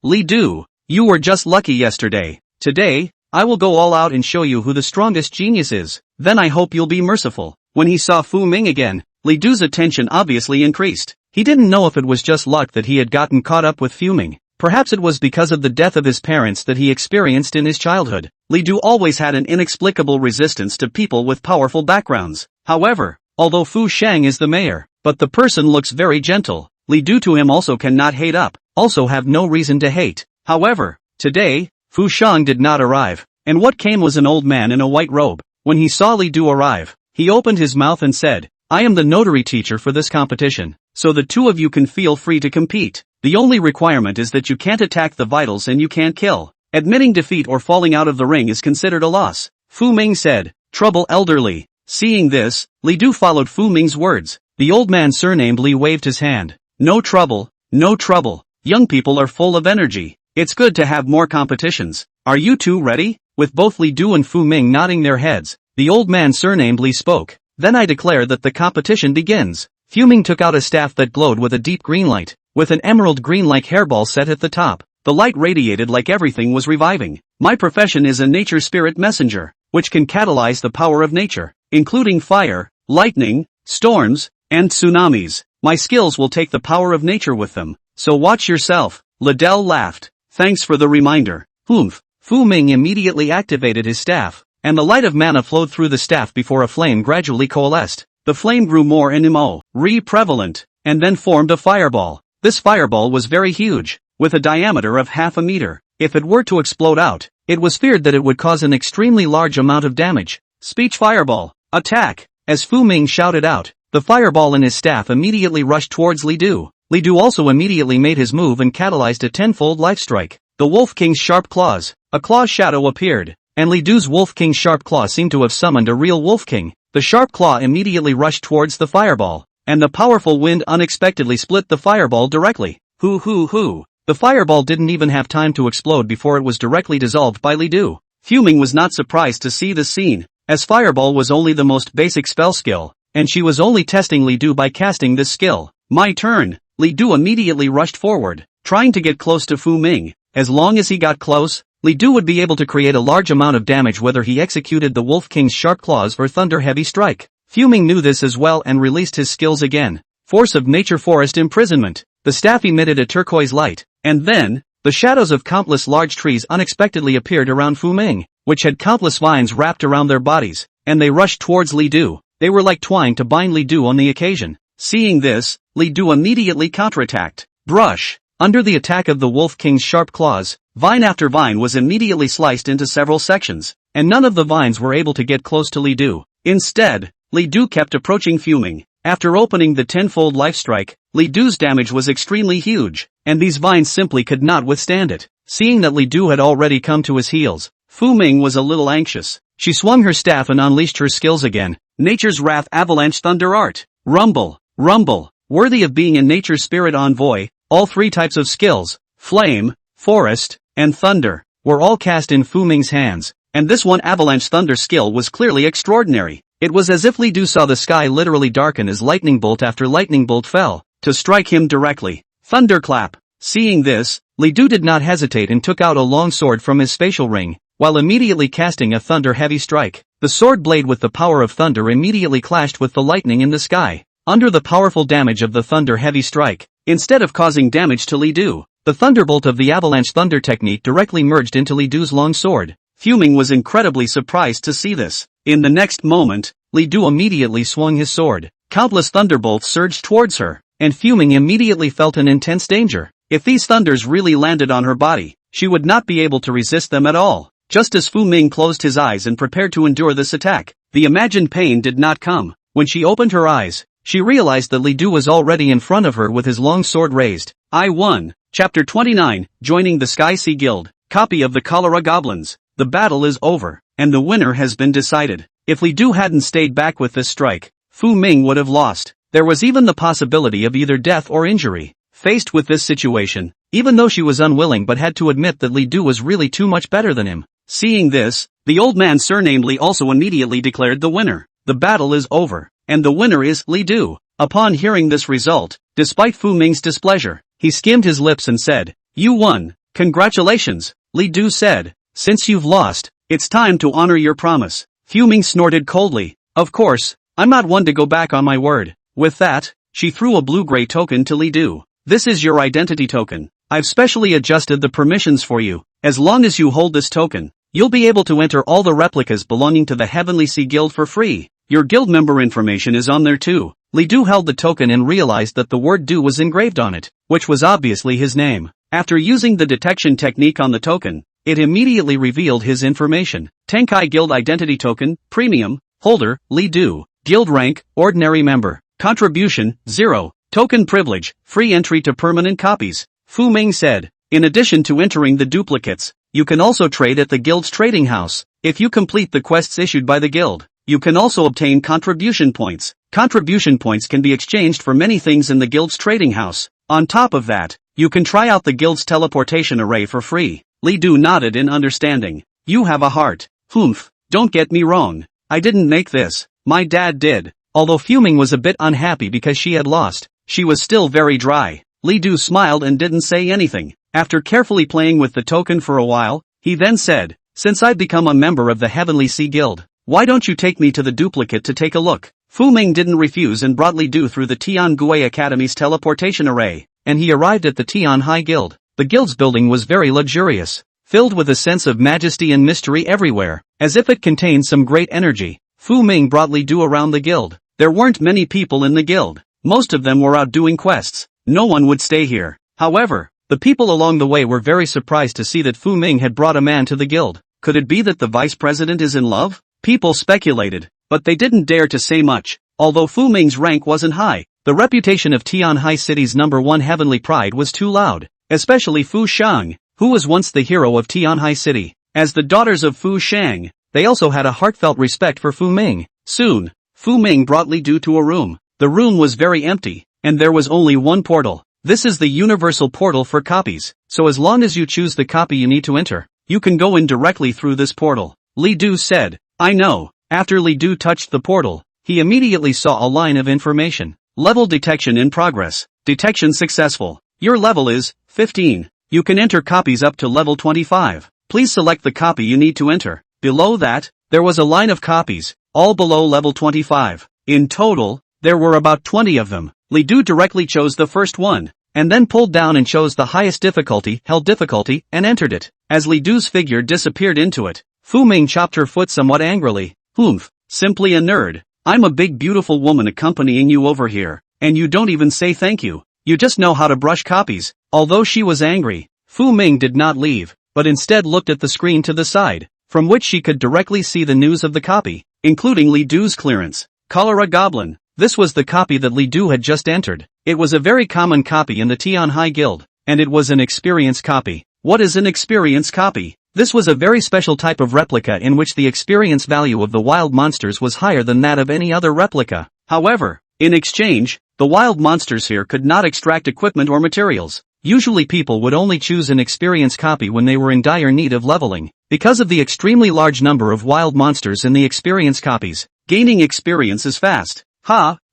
Li Du, you were just lucky yesterday. Today, I will go all out and show you who the strongest genius is. Then I hope you'll be merciful. When he saw Fu Ming again, Li Du's attention obviously increased. He didn't know if it was just luck that he had gotten caught up with Fuming. Perhaps it was because of the death of his parents that he experienced in his childhood. Li Du always had an inexplicable resistance to people with powerful backgrounds. However, although Fu Shang is the mayor, but the person looks very gentle, Li Du to him also cannot hate up, also have no reason to hate. However, today, Fu Shang did not arrive, and what came was an old man in a white robe. When he saw Li Du arrive, he opened his mouth and said, "I am the notary teacher for this competition, so the two of you can feel free to compete. The only requirement is that you can't attack the vitals and you can't kill. Admitting defeat or falling out of the ring is considered a loss." Fu Ming said, "Trouble elderly." Seeing this, Li Du followed Fu Ming's words. The old man surnamed Li waved his hand. No trouble, no trouble. Young people are full of energy. It's good to have more competitions. Are you two ready? With both Li Du and Fu Ming nodding their heads, the old man surnamed Li spoke. Then I declare that the competition begins. Fu Ming took out a staff that glowed with a deep green light, with an emerald green-like hairball set at the top. The light radiated like everything was reviving. My profession is a nature spirit messenger, which can catalyze the power of nature, including fire, lightning, storms, and tsunamis. My skills will take the power of nature with them, so watch yourself. Liddell laughed. Thanks for the reminder. Fu Ming immediately activated his staff, and the light of mana flowed through the staff before a flame gradually coalesced. The flame grew more and more prevalent, and then formed a fireball. This fireball was very huge, with a diameter of half a meter. If it were to explode out, it was feared that it would cause an extremely large amount of damage. Speech fireball, attack! As Fu Ming shouted out, the fireball in his staff immediately rushed towards Li Du. Li Du also immediately made his move and catalyzed a tenfold life strike. The Wolf King's sharp claws. A claw shadow appeared, and Li Du's Wolf King's sharp claw seemed to have summoned a real Wolf King. The sharp claw immediately rushed towards the fireball, and the powerful wind unexpectedly split the fireball directly. Hoo! The fireball didn't even have time to explode before it was directly dissolved by Li Du. Fuming was not surprised to see this scene, as fireball was only the most basic spell skill, and she was only testing Li Du by casting this skill. My turn. Li Du immediately rushed forward, trying to get close to Fu Ming. As long as he got close, Li Du would be able to create a large amount of damage whether he executed the Wolf King's Sharp Claws or Thunder Heavy Strike. Fu Ming knew this as well and released his skills again. Force of Nature Forest Imprisonment. The staff emitted a turquoise light, and then, the shadows of countless large trees unexpectedly appeared around Fu Ming, which had countless vines wrapped around their bodies, and they rushed towards Li Du. They were like twine to bind Li Du on the occasion. Seeing this, Li Du immediately counterattacked. Brush. Under the attack of the Wolf King's sharp claws, vine after vine was immediately sliced into several sections, and none of the vines were able to get close to Li Du. Instead, Li Du kept approaching Fuming. After opening the tenfold life strike, Li Du's damage was extremely huge, and these vines simply could not withstand it. Seeing that Li Du had already come to his heels, Fu Ming was a little anxious. She swung her staff and unleashed her skills again. Nature's Wrath Avalanche Thunder Art. Rumble. Rumble. Worthy of being a nature spirit envoy, all three types of skills, flame, forest, and thunder, were all cast in Fu Ming's hands, and this one avalanche thunder skill was clearly extraordinary. It was as if Li Du saw the sky literally darken as lightning bolt after lightning bolt fell, to strike him directly. Thunderclap. Seeing this, Li Du did not hesitate and took out a long sword from his facial ring, while immediately casting a thunder heavy strike. The sword blade with the power of thunder immediately clashed with the lightning in the sky. Under the powerful damage of the thunder heavy strike, instead of causing damage to Li Du, the thunderbolt of the avalanche thunder technique directly merged into Li Du's long sword. Fuming was incredibly surprised to see this. In the next moment, Li Du immediately swung his sword. Countless thunderbolts surged towards her, and Fuming immediately felt an intense danger. If these thunders really landed on her body, she would not be able to resist them at all. Just as Fu Ming closed his eyes and prepared to endure this attack, the imagined pain did not come. When she opened her eyes, she realized that Li Du was already in front of her with his long sword raised. I won. Chapter 29, Joining the Sky Sea Guild. Copy of the Cholera Goblins. The battle is over, and the winner has been decided. If Li Du hadn't stayed back with this strike, Fu Ming would have lost. There was even the possibility of either death or injury. Faced with this situation, even though she was unwilling but had to admit that Li Du was really too much better than him. Seeing this, the old man surnamed Li also immediately declared the winner. The battle is over, and the winner is Li Du. Upon hearing this result, despite Fu Ming's displeasure, he skimmed his lips and said, "You won. Congratulations." Li Du said, "Since you've lost, it's time to honor your promise." Fu Ming snorted coldly. "Of course, I'm not one to go back on my word." With that, she threw a blue-gray token to Li Du. "This is your identity token. I've specially adjusted the permissions for you. As long as you hold this token, you'll be able to enter all the replicas belonging to the Heavenly Sea Guild for free. Your guild member information is on there too." Li Du held the token and realized that the word Du was engraved on it, which was obviously his name. After using the detection technique on the token, it immediately revealed his information. Tenkai Guild Identity Token, Premium, Holder, Li Du. Guild Rank, Ordinary Member. Contribution, 0. Token Privilege, Free Entry to Permanent Copies. Fu Ming said, "In addition to entering the duplicates, you can also trade at the guild's trading house. If you complete the quests issued by the guild, you can also obtain contribution points. Contribution points can be exchanged for many things in the guild's trading house. On top of that, you can try out the guild's teleportation array for free." Li Du nodded in understanding. "You have a heart. Humph, don't get me wrong. I didn't make this. My dad did." Although Fuming was a bit unhappy because she had lost, she was still very dry. Li Du smiled and didn't say anything. After carefully playing with the token for a while, he then said, "Since I've become a member of the Heavenly Sea Guild, why don't you take me to the duplicate to take a look?" Fu Ming didn't refuse and brought Li Du through the Tian Gui Academy's teleportation array, and he arrived at the Tian High Guild. The guild's building was very luxurious, filled with a sense of majesty and mystery everywhere, as if it contained some great energy. Fu Ming brought Li Du around the guild. There weren't many people in the guild. Most of them were out doing quests. No one would stay here. However, the people along the way were very surprised to see that Fu Ming had brought a man to the guild. Could it be that the vice president is in love? People speculated, but they didn't dare to say much. Although Fu Ming's rank wasn't high, the reputation of Tian High City's #1 heavenly pride was too loud, especially Fu Shang, who was once the hero of Tian High City. As the daughters of Fu Shang, they also had a heartfelt respect for Fu Ming. Soon, Fu Ming brought Li Du to a room. The room was very empty, and there was only one portal. This is the universal portal for copies, so as long as you choose the copy you need to enter, you can go in directly through this portal. Li Du said. I know. After Li Du touched the portal, he immediately saw a line of information. Level detection in progress. Detection successful. Your level is 15. You can enter copies up to level 25. Please select the copy you need to enter. Below that, there was a line of copies, all below level 25. In total, there were about 20 of them. Li Du directly chose the first one, and then pulled down and chose the highest difficulty, held difficulty, and entered it. As Li Du's figure disappeared into it, Fu Ming chopped her foot somewhat angrily. Humph, simply a nerd. I'm a big beautiful woman accompanying you over here, and you don't even say thank you. You just know how to brush copies. Although she was angry, Fu Ming did not leave, but instead looked at the screen to the side, from which she could directly see the news of the copy, including Li Du's clearance. Cholera Goblin. This was the copy that Li Du had just entered. It was a very common copy in the Tian Hai Guild, and it was an experience copy. What is an experience copy? This was a very special type of replica in which the experience value of the wild monsters was higher than that of any other replica. However, in exchange, the wild monsters here could not extract equipment or materials. Usually people would only choose an experience copy when they were in dire need of leveling. Because of the extremely large number of wild monsters in the experience copies, gaining experience is fast.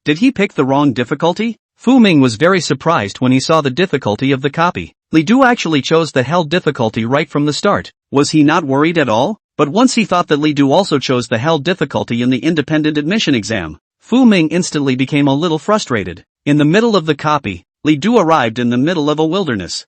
Did he pick the wrong difficulty? Fu Ming was very surprised when he saw the difficulty of the copy. Li Du actually chose the held difficulty right from the start. Was he not worried at all? But once he thought that Li Du also chose the held difficulty in the independent admission exam, Fu Ming instantly became a little frustrated. In the middle of the copy, Li Du arrived in the middle of a wilderness.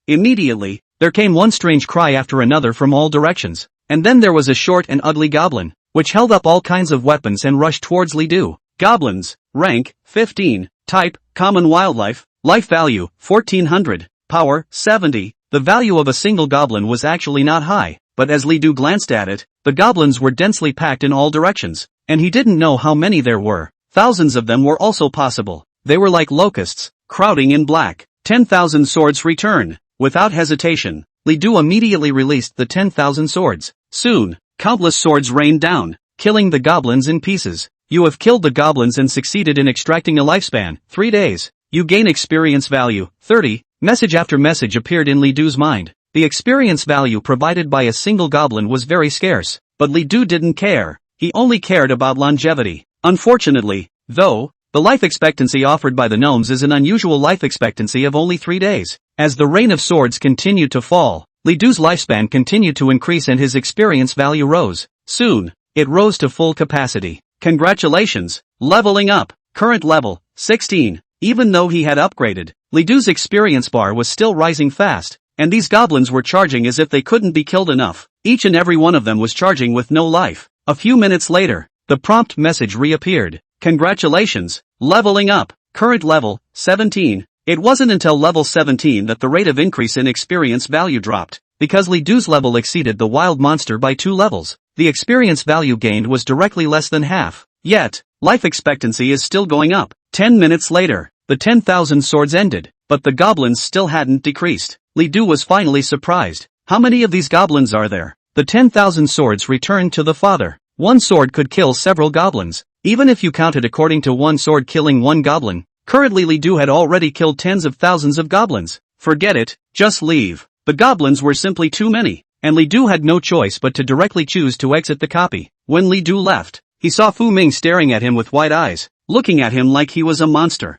Immediately, there came one strange cry after another from all directions, and then there was a short and ugly goblin, which held up all kinds of weapons and rushed towards Li Du. Goblins, rank, 15, type, common wildlife, life value, 1400, power, 70. The value of a single goblin was actually not high, but as Li Du glanced at it, the goblins were densely packed in all directions, and he didn't know how many there were. Thousands of them were also possible. They were like locusts, crowding in black. 10,000 swords return. Without hesitation, Li Du immediately released the 10,000 swords. Soon, countless swords rained down, killing the goblins in pieces. You have killed the goblins and succeeded in extracting a lifespan, 3 days. You gain experience value, 30. Message after message appeared in Li Du's mind. The experience value provided by a single goblin was very scarce, but Li Du didn't care. He only cared about longevity. Unfortunately, though, the life expectancy offered by the gnomes is an unusual life expectancy of only 3 days. As the rain of swords continued to fall, Li Du's lifespan continued to increase and his experience value rose. Soon, it rose to full capacity. Congratulations, leveling up. Current level, 16. Even though he had upgraded, Li Du's experience bar was still rising fast, and these goblins were charging as if they couldn't be killed enough. Each and every one of them was charging with no life. A few minutes later, the prompt message reappeared. Congratulations, leveling up. Current level, 17. It wasn't until level 17 that the rate of increase in experience value dropped. Because Li Du's level exceeded the wild monster by 2 levels, the experience value gained was directly less than half. Yet, life expectancy is still going up. 10 minutes later, the 10,000 swords ended, but the goblins still hadn't decreased. Li Du was finally surprised. How many of these goblins are there? The 10,000 swords returned to the father. One sword could kill several goblins. Even if you counted according to one sword killing one goblin, currently Li Du had already killed tens of thousands of goblins. Forget it, just leave. The goblins were simply too many, and Li Du had no choice but to directly choose to exit the copy. When Li Du left, he saw Fu Ming staring at him with wide eyes, looking at him like he was a monster.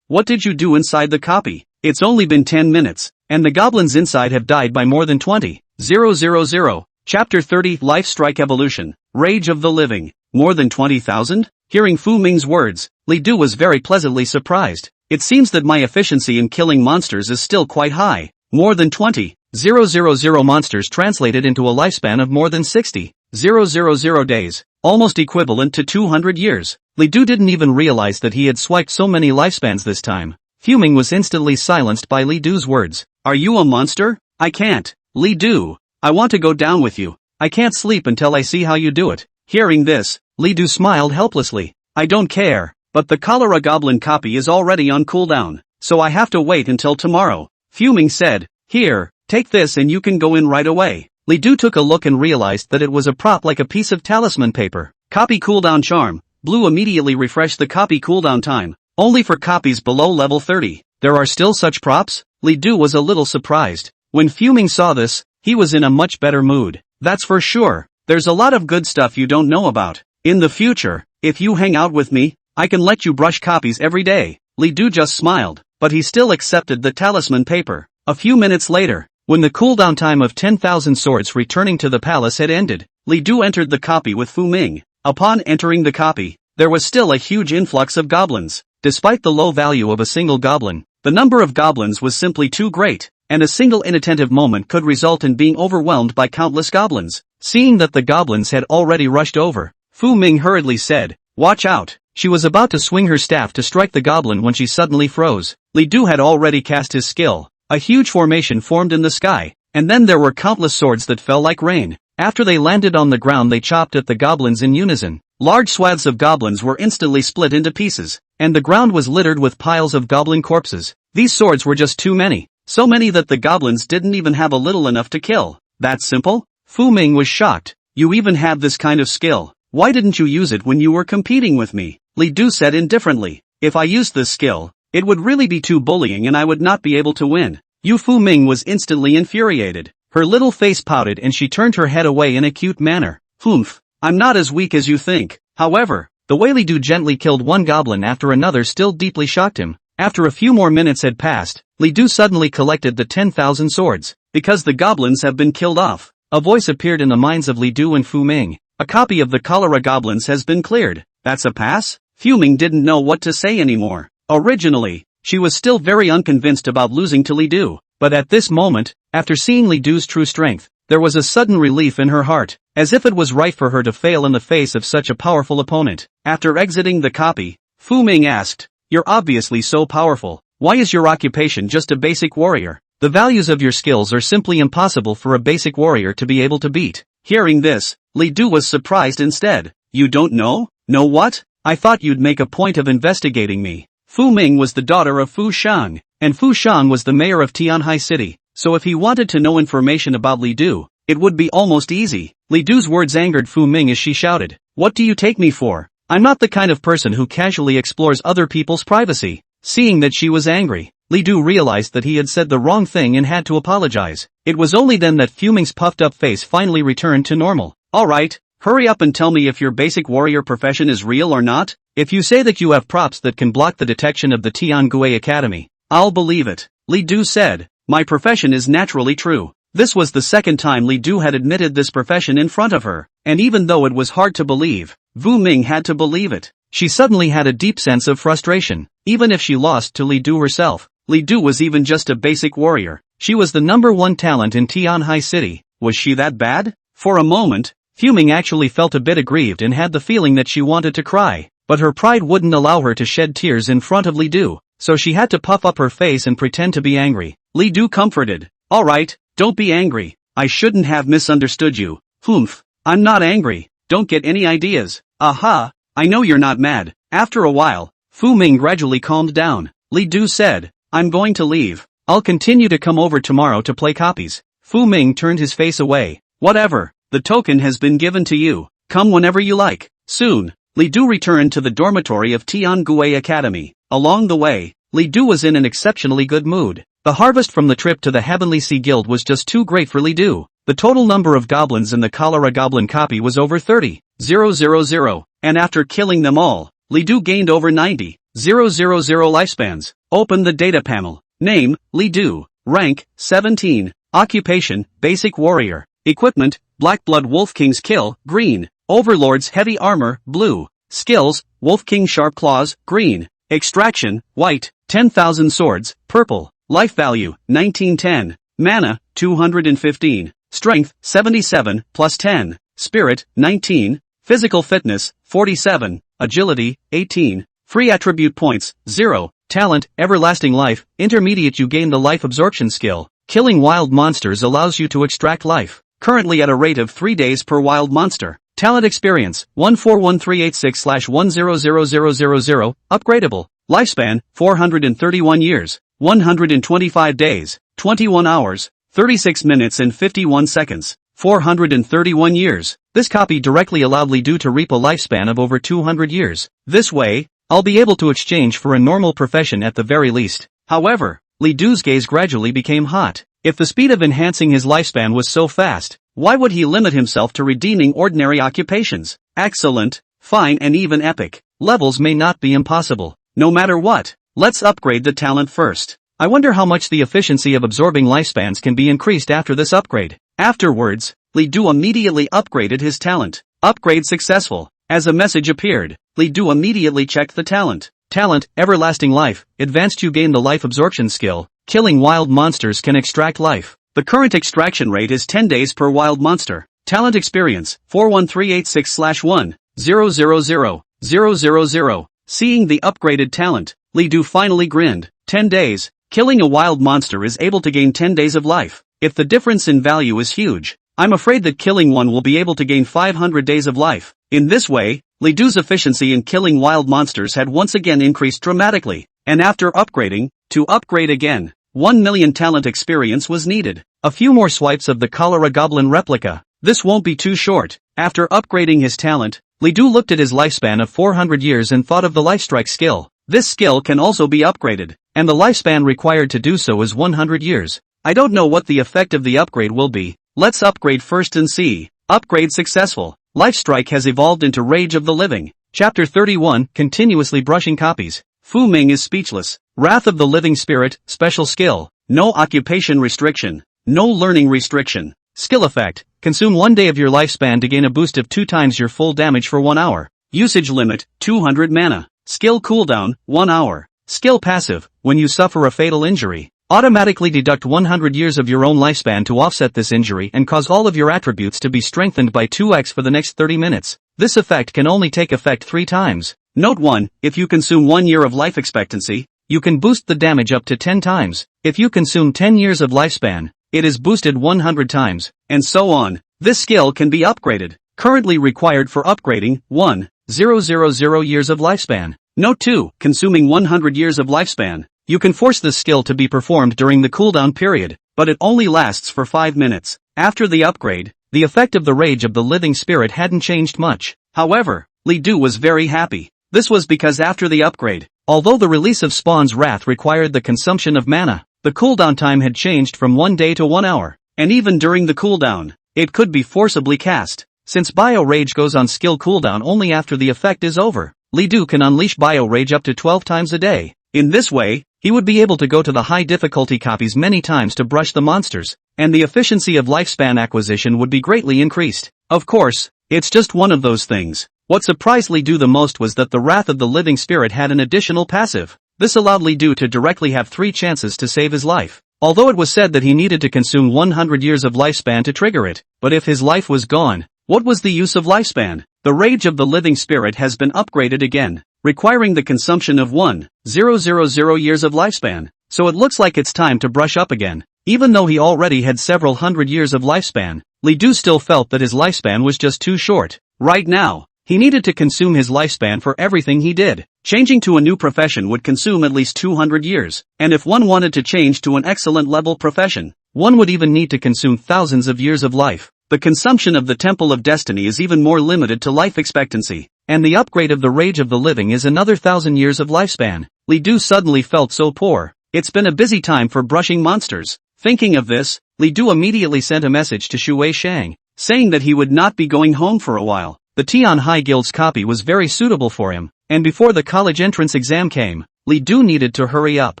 What did you do inside the copy? It's only been 10 minutes, and the goblins inside have died by more than 20,000. Chapter 30 Life Strike Evolution, Rage of the Living. More than 20,000? Hearing Fu Ming's words, Li Du was very pleasantly surprised. It seems that my efficiency in killing monsters is still quite high. More than 20,000 monsters translated into a lifespan of more than 60,000 days, almost equivalent to 200 years. Li Du didn't even realize that he had swiped so many lifespans this time. Fuming was instantly silenced by Li Du's words. Are you a monster? I can't. Li Du, I want to go down with you. I can't sleep until I see how you do it. Hearing this, Li Du smiled helplessly. I don't care, but the cholera goblin copy is already on cooldown, so I have to wait until tomorrow. Fuming said, here, take this and you can go in right away. Li Du took a look and realized that it was a prop like a piece of talisman paper. Copy cooldown charm. Blue immediately refreshed the copy cooldown time. only for copies below level 30. There are still such props? Li Du was a little surprised. When Fu Ming saw this, he was in a much better mood. That's for sure. There's a lot of good stuff you don't know about. In the future, if you hang out with me, I can let you brush copies every day. Li Du just smiled, but he still accepted the talisman paper. A few minutes later, when the cooldown time of 10,000 swords returning to the palace had ended, Li Du entered the copy with Fu Ming. Upon entering the copy, there was still a huge influx of goblins. Despite the low value of a single goblin, the number of goblins was simply too great, and a single inattentive moment could result in being overwhelmed by countless goblins. Seeing that the goblins had already rushed over, Fu Ming hurriedly said, "Watch out." She was about to swing her staff to strike the goblin when she suddenly froze. Li Du had already cast his skill. A huge formation formed in the sky, and then there were countless swords that fell like rain. After they landed on the ground, they chopped at the goblins in unison. Large swaths of goblins were instantly split into pieces, and the ground was littered with piles of goblin corpses. These swords were just too many, so many that the goblins didn't even have a little enough to kill. That simple? Fu Ming was shocked. You even have this kind of skill. Why didn't you use it when you were competing with me? Li Du said indifferently. If I used this skill, it would really be too bullying and I would not be able to win. Fu Ming was instantly infuriated. Her little face pouted and she turned her head away in a cute manner. Humph, I'm not as weak as you think. However, the way Li Du gently killed one goblin after another still deeply shocked him. After a few more minutes had passed, Li Du suddenly collected the 10,000 swords. Because the goblins have been killed off, a voice appeared in the minds of Li Du and Fu Ming. A copy of the cholera goblins has been cleared. That's a pass? Fu Ming didn't know what to say anymore. Originally, she was still very unconvinced about losing to Li Du, but at this moment, after seeing Li Du's true strength, there was a sudden relief in her heart, as if it was right for her to fail in the face of such a powerful opponent. After exiting the copy, Fu Ming asked, "You're obviously so powerful. Why is your occupation just a basic warrior? The values of your skills are simply impossible for a basic warrior to be able to beat." Hearing this, Li Du was surprised instead. "You don't know? Know what? I thought you'd make a point of investigating me." Fu Ming was the daughter of Fu Shang, and Fu Shang was the mayor of Tianhai City, so if he wanted to know information about Li Du, it would be almost easy. Li Du's words angered Fu Ming as she shouted, "What do you take me for? I'm not the kind of person who casually explores other people's privacy." Seeing that she was angry, Li Du realized that he had said the wrong thing and had to apologize. It was only then that Fu Ming's puffed-up face finally returned to normal. "Alright, hurry up and tell me if your basic warrior profession is real or not. If you say that you have props that can block the detection of the Tiangui Academy, I'll believe it." Li Du said, "My profession is naturally true." This was the second time Li Du had admitted this profession in front of her, and even though it was hard to believe, Fu Ming had to believe it. She suddenly had a deep sense of frustration. Even if she lost to Li Du herself, Li Du was even just a basic warrior. She was the #1 talent in Tianhai City. Was she that bad? For a moment, Fu Ming actually felt a bit aggrieved and had the feeling that she wanted to cry. But her pride wouldn't allow her to shed tears in front of Li Du, so she had to puff up her face and pretend to be angry. Li Du comforted. "Alright, don't be angry. I shouldn't have misunderstood you." "Humph, I'm not angry. Don't get any ideas." "Aha, I know you're not mad." After a while, Fu Ming gradually calmed down. Li Du said, "I'm going to leave. I'll continue to come over tomorrow to play copies." Fu Ming turned his face away. "Whatever, the token has been given to you. Come whenever you like." Soon, Li Du returned to the dormitory of Tiangui Academy. Along the way, Li Du was in an exceptionally good mood. The harvest from the trip to the Heavenly Sea Guild was just too great for Li Du. The total number of goblins in the cholera goblin copy was over 30,000, and after killing them all, Li Du gained over 90,000 lifespans. Open the data panel. Name, Li Du. Rank, 17. Occupation, basic warrior. Equipment, Black Blood Wolf King's Kill, green. Overlord's Heavy Armor, blue. Skills, Wolf King Sharp Claws, green. Extraction, white. 10,000 swords, purple. Life value, 1910. Mana, 215. Strength, 77, plus 10. Spirit, 19. Physical fitness, 47. Agility, 18. Free attribute points, 0. Talent, Everlasting Life. Intermediate, you gain the Life Absorption skill. Killing wild monsters allows you to extract life. Currently at a rate of 3 days per wild monster. Talent experience, 1413861000000. Upgradable. Lifespan, 431 years, 125 days, 21 hours, 36 minutes and 51 seconds. 431 years. This copy directly allowed Li Du to reap a lifespan of over 200 years. This way, I'll be able to exchange for a normal profession at the very least. However, Li Du's gaze gradually became hot. If the speed of enhancing his lifespan was so fast, why would he limit himself to redeeming ordinary occupations? Excellent, fine and even epic. Levels may not be impossible. No matter what, let's upgrade the talent first. I wonder how much the efficiency of absorbing lifespans can be increased after this upgrade. Afterwards, Li Du immediately upgraded his talent. Upgrade successful. As a message appeared, Li Du immediately checked the talent. Talent, everlasting life, advanced. You gain the life absorption skill. Killing wild monsters can extract life. The current extraction rate is 10 days per wild monster. Talent experience, 41386/1000000. Seeing the upgraded talent, Li Du finally grinned. 10 days. Killing a wild monster is able to gain 10 days of life. If the difference in value is huge, I'm afraid that killing one will be able to gain 500 days of life. In this way, Li Du's efficiency in killing wild monsters had once again increased dramatically. And after upgrading, to upgrade again, 1 million talent experience was needed. A few more swipes of the cholera goblin replica. This won't be too short. After upgrading his talent, Li Du looked at his lifespan of 400 years and thought of the lifestrike skill. This skill can also be upgraded, and the lifespan required to do so is 100 years. I don't know what the effect of the upgrade will be. Let's upgrade first and see. Upgrade successful. Lifestrike has evolved into Rage of the Living. Chapter 31, Continuously Brushing Copies. Fu Ming is speechless. Wrath of the Living Spirit, special skill. No occupation restriction. No learning restriction. Skill effect. Consume 1 day of your lifespan to gain a boost of 2 times your full damage for 1 hour. Usage limit, 200 mana. Skill cooldown, 1 hour. Skill passive, when you suffer a fatal injury, automatically deduct 100 years of your own lifespan to offset this injury and cause all of your attributes to be strengthened by 2x for the next 30 minutes. This effect can only take effect 3 times. Note 1, if you consume 1 year of life expectancy, you can boost the damage up to 10 times. If you consume 10 years of lifespan, it is boosted 100 times, and so on. This skill can be upgraded. Currently required for upgrading, 1,000 years of lifespan. Note 2, consuming 100 years of lifespan. You can force this skill to be performed during the cooldown period, but it only lasts for 5 minutes. After the upgrade, the effect of the Rage of the Living Spirit hadn't changed much. However, Li Du was very happy. This was because after the upgrade, although the release of Spawn's Wrath required the consumption of mana, the cooldown time had changed from 1 day to 1 hour. And even during the cooldown, it could be forcibly cast. Since Bio Rage goes on skill cooldown only after the effect is over, Li Du can unleash Bio Rage up to 12 times a day. In this way, he would be able to go to the high difficulty copies many times to brush the monsters, and the efficiency of lifespan acquisition would be greatly increased. Of course, it's just one of those things. What surprised Li Du the most was that the Wrath of the Living Spirit had an additional passive. This allowed Li Du to directly have 3 chances to save his life. Although it was said that he needed to consume 100 years of lifespan to trigger it, but if his life was gone, what was the use of lifespan? The Rage of the Living Spirit has been upgraded again, requiring the consumption of 1,000 years of lifespan, so it looks like it's time to brush up again. Even though he already had several hundred years of lifespan, Li Du still felt that his lifespan was just too short. Right now, he needed to consume his lifespan for everything he did. Changing to a new profession would consume at least 200 years, and if one wanted to change to an excellent level profession, one would even need to consume thousands of years of life. The consumption of the Temple of Destiny is even more limited to life expectancy, and the upgrade of the Rage of the Living is another 1,000 years of lifespan. Li Du suddenly felt so poor. It's been a busy time for brushing monsters. Thinking of this, Li Du immediately sent a message to Shui Shang, saying that he would not be going home for a while. The Tian High Guild's copy was very suitable for him, and before the college entrance exam came, Li Du needed to hurry up.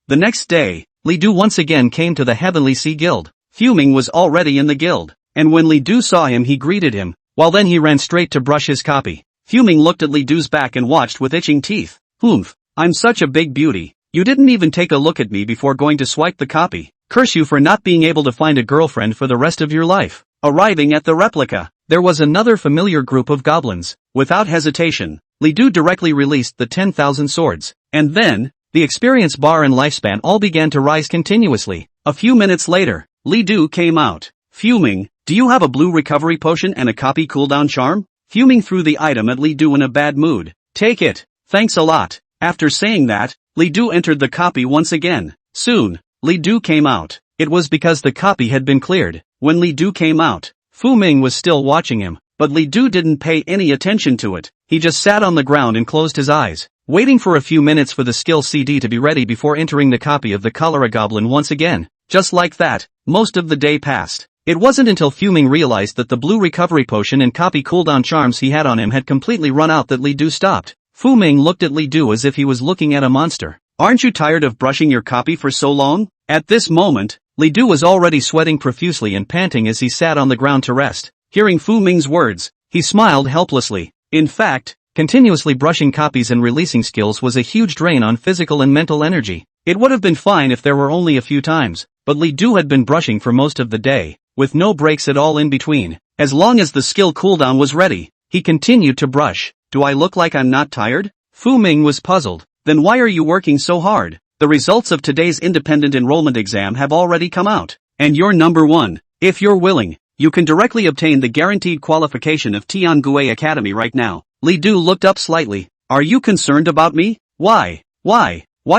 The next day, Li Du once again came to the Heavenly Sea Guild. Fu Ming was already in the guild, and when Li Du saw him he greeted him, while then he ran straight to brush his copy. Fu Ming looked at Li Du's back and watched with itching teeth. Humph, I'm such a big beauty. You didn't even take a look at me before going to swipe the copy. Curse you for not being able to find a girlfriend for the rest of your life. Arriving at the replica, there was another familiar group of goblins. Without hesitation, Li Du directly released the 10,000 swords, and then, the experience bar and lifespan all began to rise continuously. A few minutes later, Li Du came out. Fuming, do you have a blue recovery potion and a copy cooldown charm? Fuming threw the item at Li Du in a bad mood. Take it, thanks a lot. After saying that, Li Du entered the copy once again. Soon, Li Du came out. It was because the copy had been cleared. When Li Du came out, Fu Ming was still watching him. but Li Du didn't pay any attention to it. He just sat on the ground and closed his eyes, waiting for a few minutes for the skill CD to be ready before entering the copy of the Cholera Goblin once again. Just like that, most of the day passed. It wasn't until Fuming realized that the blue recovery potion and copy cooldown charms he had on him had completely run out that Li Du stopped. Fuming looked at Li Du as if he was looking at a monster. "Aren't you tired of brushing your copy for so long?" At this moment, Li Du was already sweating profusely and panting as he sat on the ground to rest. Hearing Fuming's words, he smiled helplessly. In fact, continuously brushing copies and releasing skills was a huge drain on physical and mental energy. It would have been fine if there were only a few times, but Li Du had been brushing for most of the day, with no breaks at all in between. As long as the skill cooldown was ready, he continued to brush. "Do I look like I'm not tired?" Fuming was puzzled. "Then why are you working so hard? The results of today's independent enrollment exam have already come out, and you're number 1. If you're willing, you can directly obtain the guaranteed qualification of Tiangue Academy right now." Li Du looked up slightly. "Are you concerned about me? Why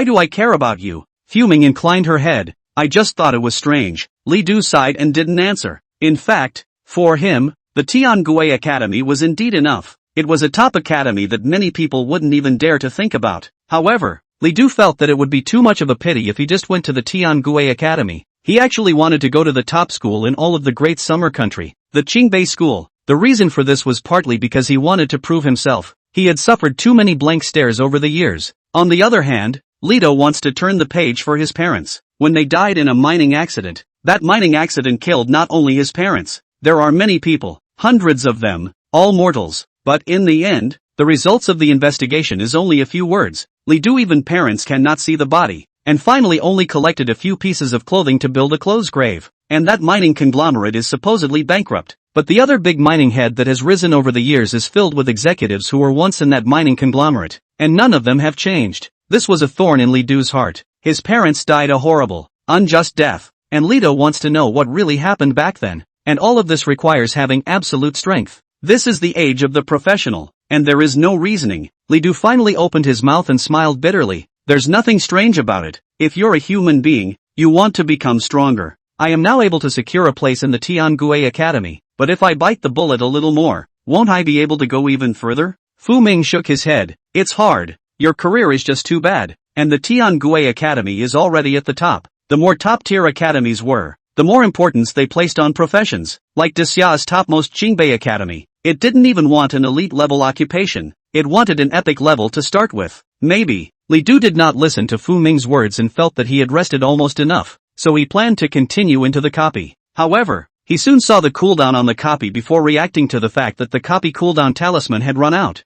do I care about you?" Fuming inclined her head. "I just thought it was strange." Li Du sighed and didn't answer. In fact, for him, the Tiangue Academy was indeed enough. It was a top academy that many people wouldn't even dare to think about. However, Li Du felt that it would be too much of a pity if he just went to the Tiangue Academy. He actually wanted to go to the top school in all of the great summer country, the Qingbei School. The reason for this was partly because he wanted to prove himself. He had suffered too many blank stares over the years. On the other hand, Lido wants to turn the page for his parents. When they died in a mining accident, that mining accident killed not only his parents. There are many people, hundreds of them, all mortals. But in the end, the results of the investigation is only a few words. Li Du even parents cannot see the body, and finally only collected a few pieces of clothing to build a clothes grave. And that mining conglomerate is supposedly bankrupt. But the other big mining head that has risen over the years is filled with executives who were once in that mining conglomerate, and none of them have changed. This was a thorn in Li Du's heart. His parents died a horrible, unjust death, and Lido wants to know what really happened back then. And all of this requires having absolute strength. This is the age of the professional, and there is no reasoning. Li Du finally opened his mouth and smiled bitterly. There's nothing strange about it. If you're a human being, you want to become stronger. I am now able to secure a place in the Tiangue Academy, but if I bite the bullet a little more, won't I be able to go even further? Fu Ming shook his head. It's hard. Your career is just too bad, and the Tiangue Academy is already at the top. The more top-tier academies were, the more importance they placed on professions, like Desia's topmost Qingbei Academy. It didn't even want an elite-level occupation. It wanted an epic level to start with. Maybe. Li Du did not listen to Fu Ming's words and felt that he had rested almost enough, so he planned to continue into the copy. However, he soon saw the cooldown on the copy before reacting to the fact that the copy cooldown talisman had run out.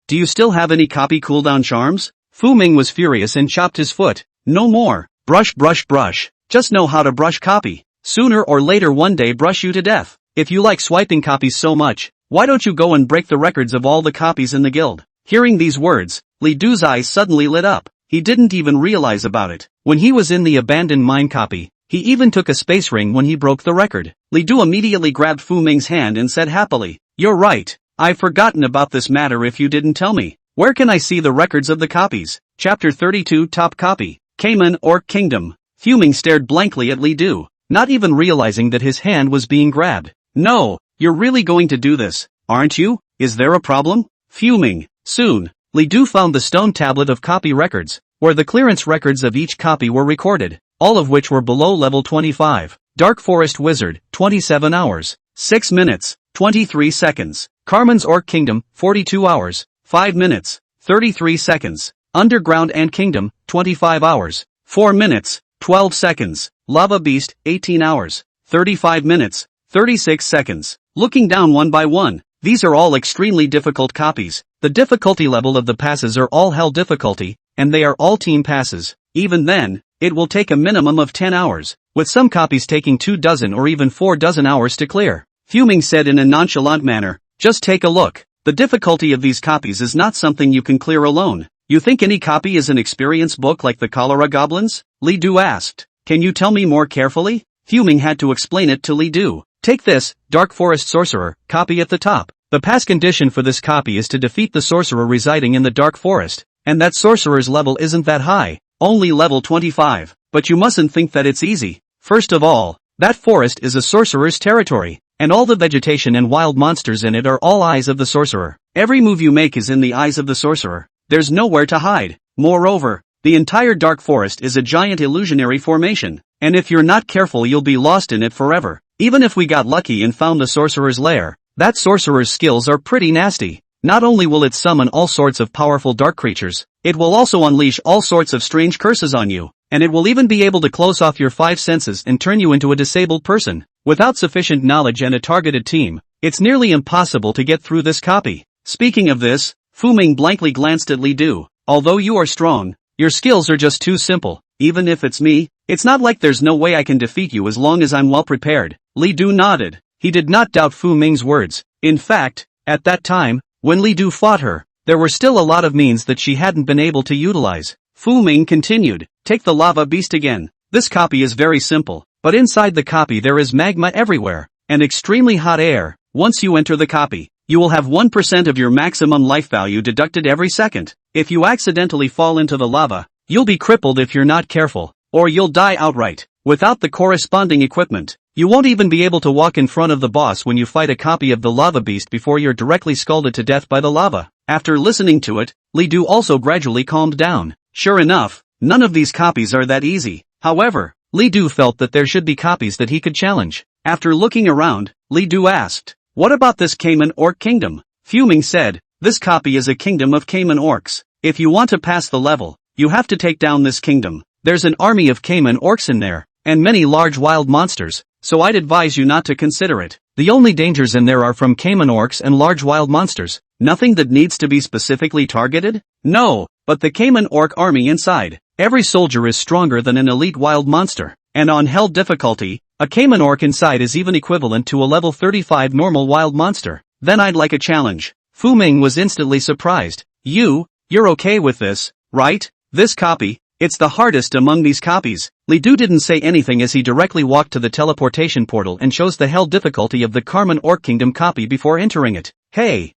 Do you still have any copy cooldown charms? Fu Ming was furious and chopped his foot. No more. Brush, brush, brush. Just know how to brush copy. Sooner or later one day brush you to death. If you like swiping copies so much, why don't you go and break the records of all the copies in the guild? Hearing these words, Li Du's eyes suddenly lit up. He didn't even realize about it. When he was in the abandoned mine copy, he even took a space ring when he broke the record. Li Du immediately grabbed Fu Ming's hand and said happily, "You're right. I've forgotten about this matter if you didn't tell me. Where can I see the records of the copies?" Chapter 32 Top Copy. Cayman or Kingdom. Fu Ming stared blankly at Li Du, not even realizing that his hand was being grabbed. "No, you're really going to do this, aren't you? Is there a problem?" Fu Ming. Soon, Li Du found the stone tablet of copy records, where the clearance records of each copy were recorded, all of which were below level 25. Dark Forest Wizard, 27 hours, 6 minutes, 23 seconds. Carmen's Orc Kingdom, 42 hours, 5 minutes, 33 seconds. Underground Ant Kingdom, 25 hours, 4 minutes, 12 seconds. Lava Beast, 18 hours, 35 minutes, 36 seconds. Looking down one by one, these are all extremely difficult copies. The difficulty level of the passes are all hell difficulty, and they are all team passes. Even then, it will take a minimum of 10 hours, with some copies taking 24 or even 4 hours to clear. Fu Ming said in a nonchalant manner, "Just take a look. The difficulty of these copies is not something you can clear alone. You think any copy is an experience book like the Cholera Goblins?" Li Du asked. "Can you tell me more carefully?" Fu Ming had to explain it to Li Du. "Take this, Dark Forest Sorcerer, copy at the top. The pass condition for this copy is to defeat the sorcerer residing in the Dark Forest, and that sorcerer's level isn't that high, only level 25, but you mustn't think that it's easy. First of all, that forest is a sorcerer's territory, and all the vegetation and wild monsters in it are all eyes of the sorcerer. Every move you make is in the eyes of the sorcerer. There's nowhere to hide. Moreover, the entire dark forest is a giant illusionary formation, and if you're not careful you'll be lost in it forever. Even if we got lucky and found the sorcerer's lair, that sorcerer's skills are pretty nasty. Not only will it summon all sorts of powerful dark creatures, it will also unleash all sorts of strange curses on you, and it will even be able to close off your 5 senses and turn you into a disabled person. Without sufficient knowledge and a targeted team, it's nearly impossible to get through this copy. Speaking of this, Fu Ming blankly glanced at Li Du. Although you are strong, your skills are just too simple. Even if it's me, it's not like there's no way I can defeat you as long as I'm well prepared. Li Du nodded. He did not doubt Fu Ming's words. In fact, at that time, when Li Du fought her, there were still a lot of means that she hadn't been able to utilize. Fu Ming continued, take the lava beast again. This copy is very simple, but inside the copy there is magma everywhere, and extremely hot air. Once you enter the copy, you will have 1% of your maximum life value deducted every second. If you accidentally fall into the lava, you'll be crippled if you're not careful, or you'll die outright. Without the corresponding equipment, you won't even be able to walk in front of the boss when you fight a copy of the lava beast before you're directly scalded to death by the lava. After listening to it, Li Du also gradually calmed down. Sure enough, none of these copies are that easy. However, Li Du felt that there should be copies that he could challenge. After looking around, Li Du asked, what about this Cayman Orc Kingdom? Fu Ming said, this copy is a kingdom of Cayman Orcs. If you want to pass the level, you have to take down this kingdom. There's an army of Cayman Orcs in there, and many large wild monsters, so I'd advise you not to consider it. The only dangers in there are from Cayman Orcs and large wild monsters. Nothing that needs to be specifically targeted? No, but the Cayman Orc army inside. Every soldier is stronger than an elite wild monster, and on hell difficulty, a Cayman Orc inside is even equivalent to a level 35 normal wild monster. Then I'd like a challenge. Fu Ming was instantly surprised. You're okay with this, right? This copy, it's the hardest among these copies. Li Du didn't say anything as he directly walked to the teleportation portal and chose the hell difficulty of the Cayman Orc Kingdom copy before entering it. Hey!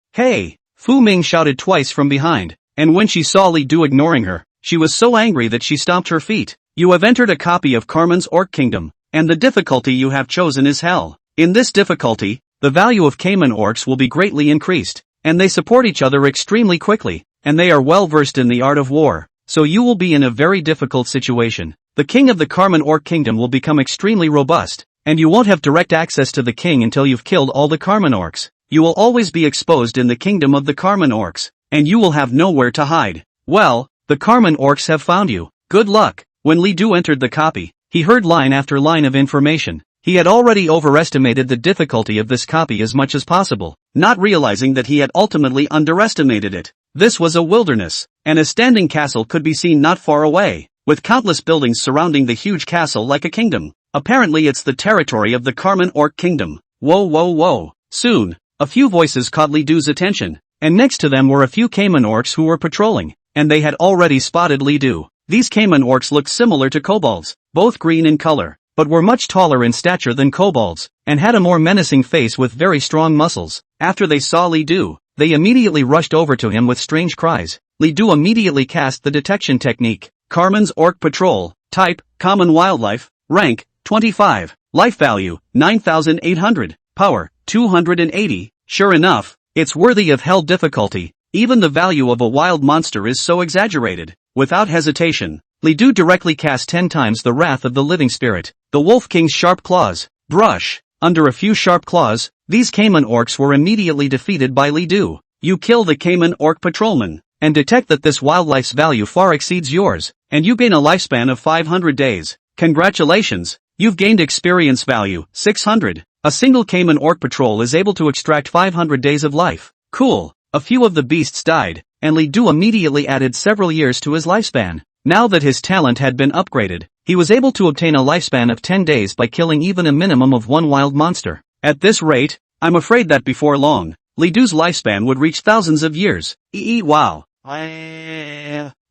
Fu Ming shouted twice from behind, and when she saw Li Du ignoring her, she was so angry that she stomped her feet. You have entered a copy of Cayman's Orc Kingdom, and the difficulty you have chosen is hell. In this difficulty, the value of Cayman Orcs will be greatly increased, and they support each other extremely quickly, and they are well versed in the art of war, so you will be in a very difficult situation. The king of the Cayman Orc Kingdom will become extremely robust, and you won't have direct access to the king until you've killed all the Cayman Orcs. You will always be exposed in the kingdom of the Cayman Orcs, and you will have nowhere to hide. Well, the Cayman Orcs have found you. Good luck. When Li Du entered the copy, he heard line after line of information. He had already overestimated the difficulty of this copy as much as possible, not realizing that he had ultimately underestimated it. This was a wilderness, and a standing castle could be seen not far away, with countless buildings surrounding the huge castle like a kingdom. Apparently it's the territory of the Cayman Orc Kingdom. Whoa. Soon, a few voices caught Li Du's attention, and next to them were a few Cayman Orcs who were patrolling, and they had already spotted Li Du. These Cayman Orcs looked similar to kobolds, both green in color, but were much taller in stature than kobolds, and had a more menacing face with very strong muscles. After they saw Li Du, they immediately rushed over to him with strange cries. Li Du immediately cast the detection technique. Cayman's Orc Patrol, type, common wildlife, rank, 25, life value, 9,800, power, 280, sure enough, it's worthy of hell difficulty. Even the value of a wild monster is so exaggerated. Without hesitation, Li Du directly cast 10 times the wrath of the living spirit, the Wolf King's sharp claws. Brush. Under a few sharp claws, these Cayman Orcs were immediately defeated by Li Du. You kill the Cayman Orc Patrolman, and detect that this wildlife's value far exceeds yours, and you gain a lifespan of 500 days. Congratulations, you've gained experience value, 600. A single Cayman Orc Patrol is able to extract 500 days of life. Cool. A few of the beasts died, and Li Du immediately added several years to his lifespan. Now that his talent had been upgraded, he was able to obtain a lifespan of 10 days by killing even a minimum of one wild monster. At this rate, I'm afraid that before long, Li Du's lifespan would reach thousands of years. Wow.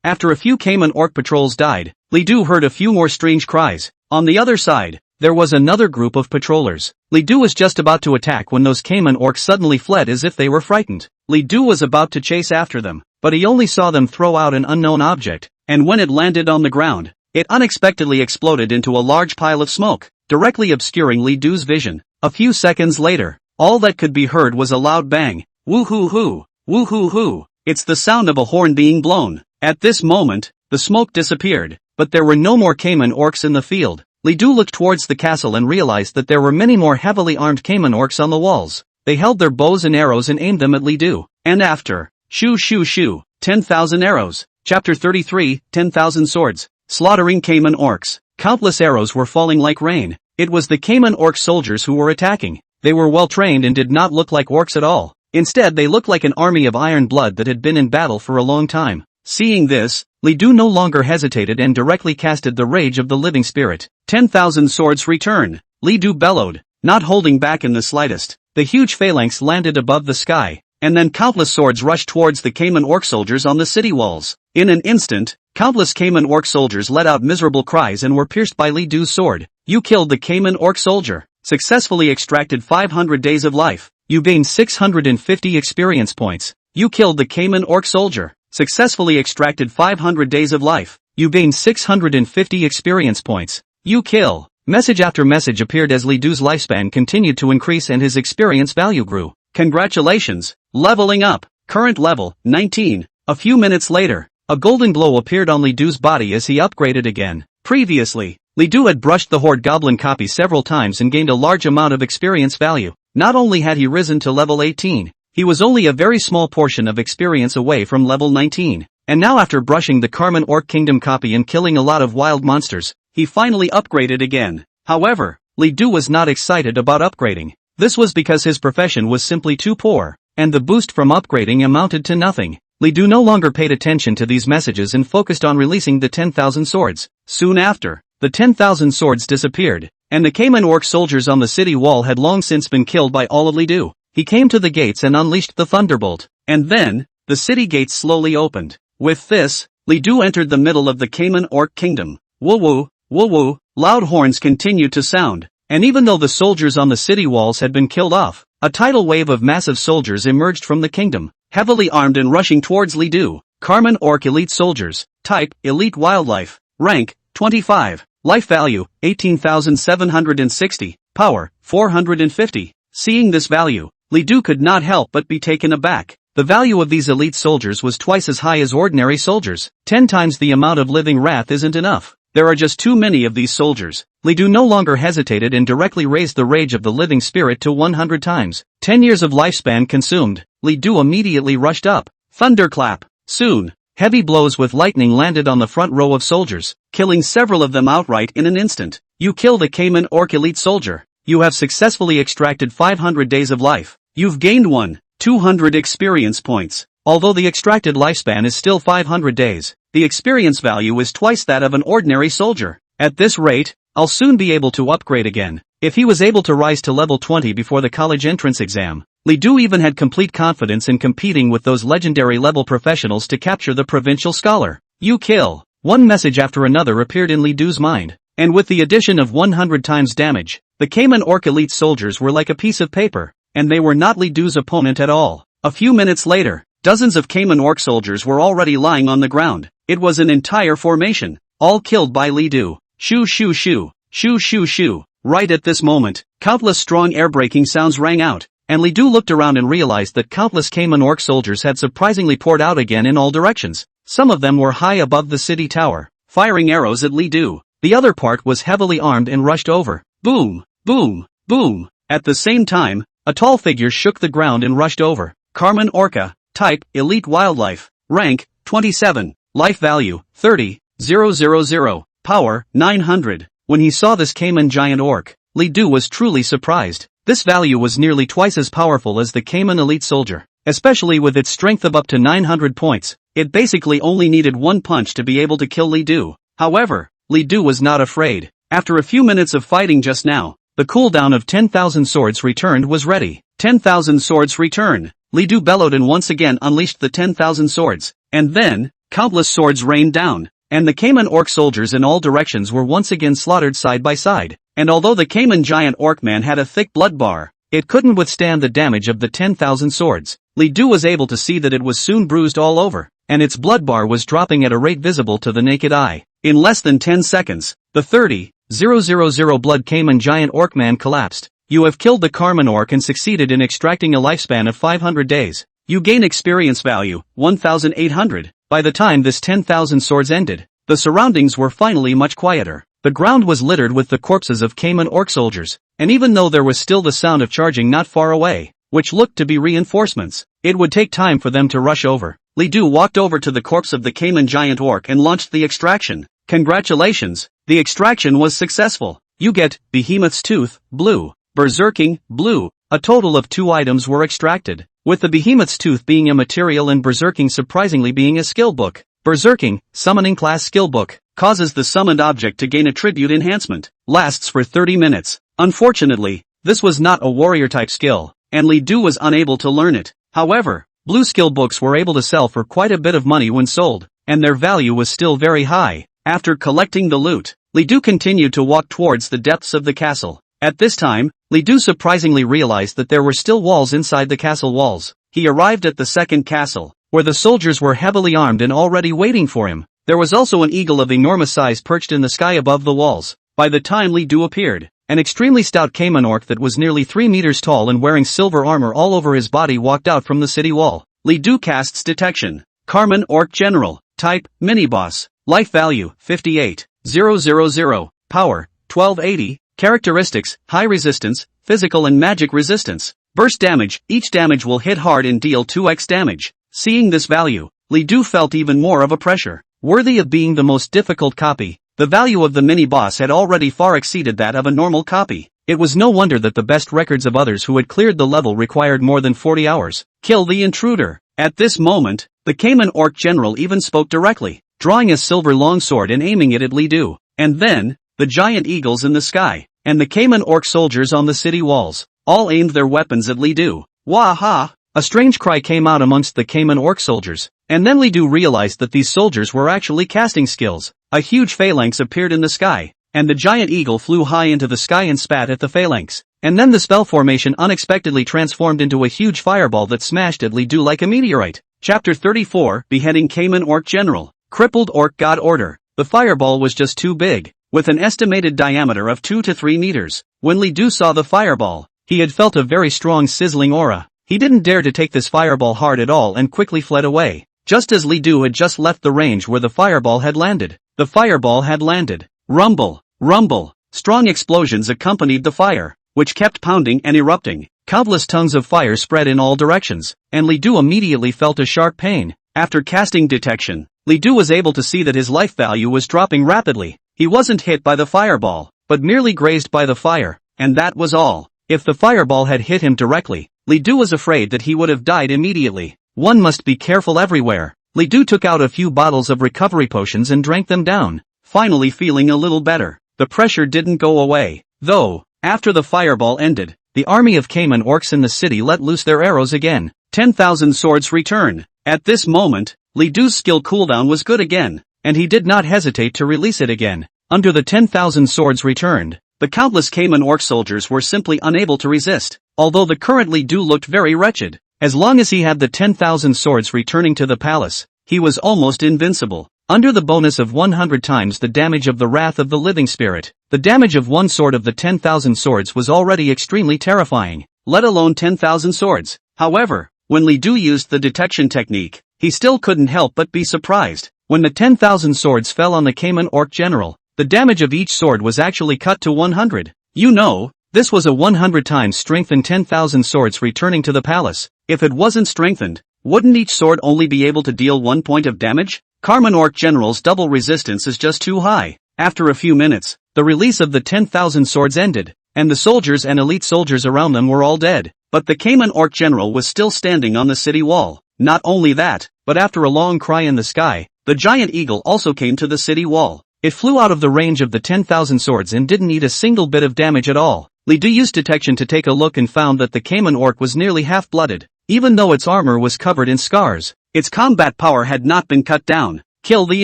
After a few Cayman Orc patrols died, Li Du heard a few more strange cries. On the other side, there was another group of patrollers. Li Du was just about to attack when those Cayman Orcs suddenly fled as if they were frightened. Li Du was about to chase after them, but he only saw them throw out an unknown object, and when it landed on the ground, it unexpectedly exploded into a large pile of smoke, directly obscuring Li Du's vision. A few seconds later, all that could be heard was a loud bang. Woo-hoo-hoo, woo-hoo-hoo. It's the sound of a horn being blown. At this moment, the smoke disappeared, but there were no more caiman orcs in the field. Li Du looked towards the castle and realized that there were many more heavily armed caiman orcs on the walls. They held their bows and arrows and aimed them at Li Du. And after, shoo shoo shoo, 10,000 arrows. Chapter 33, 10,000 swords. Slaughtering caiman orcs. Countless arrows were falling like rain. It was the caiman orc soldiers who were attacking. They were well trained and did not look like orcs at all. Instead they looked like an army of iron blood that had been in battle for a long time. Seeing this, Li Du no longer hesitated and directly casted the rage of the living spirit. 10,000 swords return. Li Du bellowed, not holding back in the slightest. The huge phalanx landed above the sky, and then countless swords rushed towards the caiman orc soldiers on the city walls. In an instant, countless caiman orc soldiers let out miserable cries and were pierced by Li Du's sword. You killed the caiman orc soldier. Successfully extracted 500 days of life. You gained 650 experience points. You killed the caiman orc soldier. Successfully extracted 500 days of life. You gained 650 experience points. You kill. Message after message appeared as Li Du's lifespan continued to increase and his experience value grew. Congratulations. Leveling up. Current level, 19. A few minutes later, a golden glow appeared on Li Du's body as he upgraded again. Previously, Li Du had brushed the horde goblin copy several times and gained a large amount of experience value. Not only had he risen to level 18, he was only a very small portion of experience away from level 19. And now after brushing the Carmen Orc Kingdom copy and killing a lot of wild monsters, he finally upgraded again. However, Li Du was not excited about upgrading. This was because his profession was simply too poor, and the boost from upgrading amounted to nothing. Li Du no longer paid attention to these messages and focused on releasing the 10,000 swords. Soon after, the 10,000 swords disappeared, and the caiman orc soldiers on the city wall had long since been killed by all of Li Du. He came to the gates and unleashed the thunderbolt, and then, the city gates slowly opened. With this, Li Du entered the middle of the caiman orc kingdom. Woo-woo, woo-woo, loud horns continued to sound, and even though the soldiers on the city walls had been killed off, a tidal wave of massive soldiers emerged from the kingdom, heavily armed and rushing towards Li Du. Carmen Orc Elite Soldiers. Type, Elite Wildlife. Rank, 25. Life value, 18,760. Power, 450. Seeing this value, Li Du could not help but be taken aback. The value of these elite soldiers was twice as high as ordinary soldiers. 10 times the amount of living wrath isn't enough. There are just too many of these soldiers. Li Du no longer hesitated and directly raised the rage of the living spirit to 100 times. 10 years of lifespan consumed. Li Du immediately rushed up. Thunderclap. Soon, heavy blows with lightning landed on the front row of soldiers, killing several of them outright in an instant. You killed a caiman orc elite soldier. You have successfully extracted 500 days of life. You've gained 200 experience points. Although the extracted lifespan is still 500 days, the experience value is twice that of an ordinary soldier. At this rate, I'll soon be able to upgrade again. If he was able to rise to level 20 before the college entrance exam, Li Du even had complete confidence in competing with those legendary level professionals to capture the provincial scholar. You kill. One message after another appeared in Li Du's mind, and with the addition of 100 times damage, the caiman orc elite soldiers were like a piece of paper, and they were not Li Du's opponent at all. A few minutes later, dozens of caiman orc soldiers were already lying on the ground. It was an entire formation, all killed by Li Du. Shoo shoo shoo, shoo shoo shoo. Right at this moment, countless strong air-breaking sounds rang out, and Li Du looked around and realized that countless caiman orc soldiers had surprisingly poured out again in all directions. Some of them were high above the city tower, firing arrows at Li Du. The other part was heavily armed and rushed over. Boom, boom, boom. At the same time, a tall figure shook the ground and rushed over. Carmen Orca. Type, Elite Wildlife. Rank, 27. Life value, 30,000. Power, 900. When he saw this caiman giant orc, Li Du was truly surprised. This value was nearly twice as powerful as the caiman elite soldier, especially with its strength of up to 900 points. It basically only needed one punch to be able to kill Li Du. However, Li Du was not afraid. After a few minutes of fighting just now, the cooldown of 10,000 swords returned was ready. 10,000 swords return. Li Du bellowed and once again unleashed the 10,000 swords. And then, countless swords rained down, and the caiman orc soldiers in all directions were once again slaughtered side by side. And although the caiman giant orc man had a thick blood bar, it couldn't withstand the damage of the 10,000 swords. Li Du was able to see that it was soon bruised all over, and its blood bar was dropping at a rate visible to the naked eye. In less than 10 seconds, the 30,000 blood caiman giant orc man collapsed. You have killed the Carmen Orc and succeeded in extracting a lifespan of 500 days. You gain experience value, 1,800. By the time this 10,000 swords ended, the surroundings were finally much quieter. The ground was littered with the corpses of Cayman Orc soldiers, and even though there was still the sound of charging not far away, which looked to be reinforcements, it would take time for them to rush over. Li Du walked over to the corpse of the Cayman giant orc and launched the extraction. Congratulations, the extraction was successful. You get Behemoth's Tooth, blue, Berserking, blue. A total of 2 items were extracted, with the Behemoth's Tooth being a material and Berserking surprisingly being a skill book. Berserking, summoning class skill book, causes the summoned object to gain attribute enhancement, lasts for 30 minutes. Unfortunately, this was not a warrior type skill, and Li Du was unable to learn it. However, blue skill books were able to sell for quite a bit of money when sold, and their value was still very high. After collecting the loot, Li Du continued to walk towards the depths of the castle. At this time, Li Du surprisingly realized that there were still walls inside the castle walls. He arrived at the second castle, where the soldiers were heavily armed and already waiting for him. There was also an eagle of enormous size perched in the sky above the walls. By the time Li Du appeared, an extremely stout Cayman orc that was nearly 3 meters tall and wearing silver armor all over his body walked out from the city wall. Li Du casts Detection. Carmen Orc General. Type, Mini-Boss. Life value, 58,000. Power, 1280. Characteristics, high resistance, physical and magic resistance. Burst damage, each damage will hit hard and deal 2x damage. Seeing this value, Li Du felt even more of a pressure. Worthy of being the most difficult copy, the value of the mini-boss had already far exceeded that of a normal copy. It was no wonder that the best records of others who had cleared the level required more than 40 hours. Kill the intruder. At this moment, the Cayman Orc General even spoke directly, drawing a silver longsword and aiming it at Li Du. And then, the giant eagles in the sky, and the Cayman Orc soldiers on the city walls, all aimed their weapons at Li Du. Wah-ha! A strange cry came out amongst the Cayman Orc soldiers, and then Li Du realized that these soldiers were actually casting skills. A huge phalanx appeared in the sky, and the giant eagle flew high into the sky and spat at the phalanx. And then the spell formation unexpectedly transformed into a huge fireball that smashed at Li Du like a meteorite. Chapter 34, Beheading Cayman Orc General. Crippled Orc God Order. The fireball was just too big, with an estimated diameter of 2 to 3 meters. When Li Du saw the fireball, he had felt a very strong sizzling aura. He didn't dare to take this fireball hard at all and quickly fled away. Just as Li Du had just left the range where the fireball had landed, the fireball had landed. Rumble, rumble. Strong explosions accompanied the fire, which kept pounding and erupting. Countless tongues of fire spread in all directions, and Li Du immediately felt a sharp pain. After casting Detection, Li Du was able to see that his life value was dropping rapidly. He wasn't hit by the fireball, but merely grazed by the fire, and that was all. If the fireball had hit him directly, Li Du was afraid that he would have died immediately. One must be careful everywhere. Li Du took out a few bottles of recovery potions and drank them down, finally feeling a little better. The pressure didn't go away, though. After the fireball ended, the army of Cayman orcs in the city let loose their arrows again. 10,000 swords return. At this moment, Li Du's skill cooldown was good again, and he did not hesitate to release it again. Under the 10,000 swords returned, the countless Cayman orc soldiers were simply unable to resist. Although the current Li Du looked very wretched, as long as he had the 10,000 swords returning to the palace, he was almost invincible. Under the bonus of 100 times the damage of the Wrath of the Living Spirit, the damage of one sword of the 10,000 swords was already extremely terrifying, let alone 10,000 swords. However, when Li Du used the detection technique, he still couldn't help but be surprised. When the 10,000 swords fell on the Cayman Orc General, the damage of each sword was actually cut to 100. You know, this was a 100 times strengthened 10,000 swords returning to the palace. If it wasn't strengthened, wouldn't each sword only be able to deal 1 point of damage? Cayman Orc General's double resistance is just too high. After a few minutes, the release of the 10,000 swords ended, and the soldiers and elite soldiers around them were all dead. But the Cayman Orc General was still standing on the city wall. Not only that, but after a long cry in the sky, the giant eagle also came to the city wall. It flew out of the range of the 10,000 swords and didn't eat a single bit of damage at all. Li Du used detection to take a look and found that the Cayman Orc was nearly half-blooded. Even though its armor was covered in scars, its combat power had not been cut down. Kill the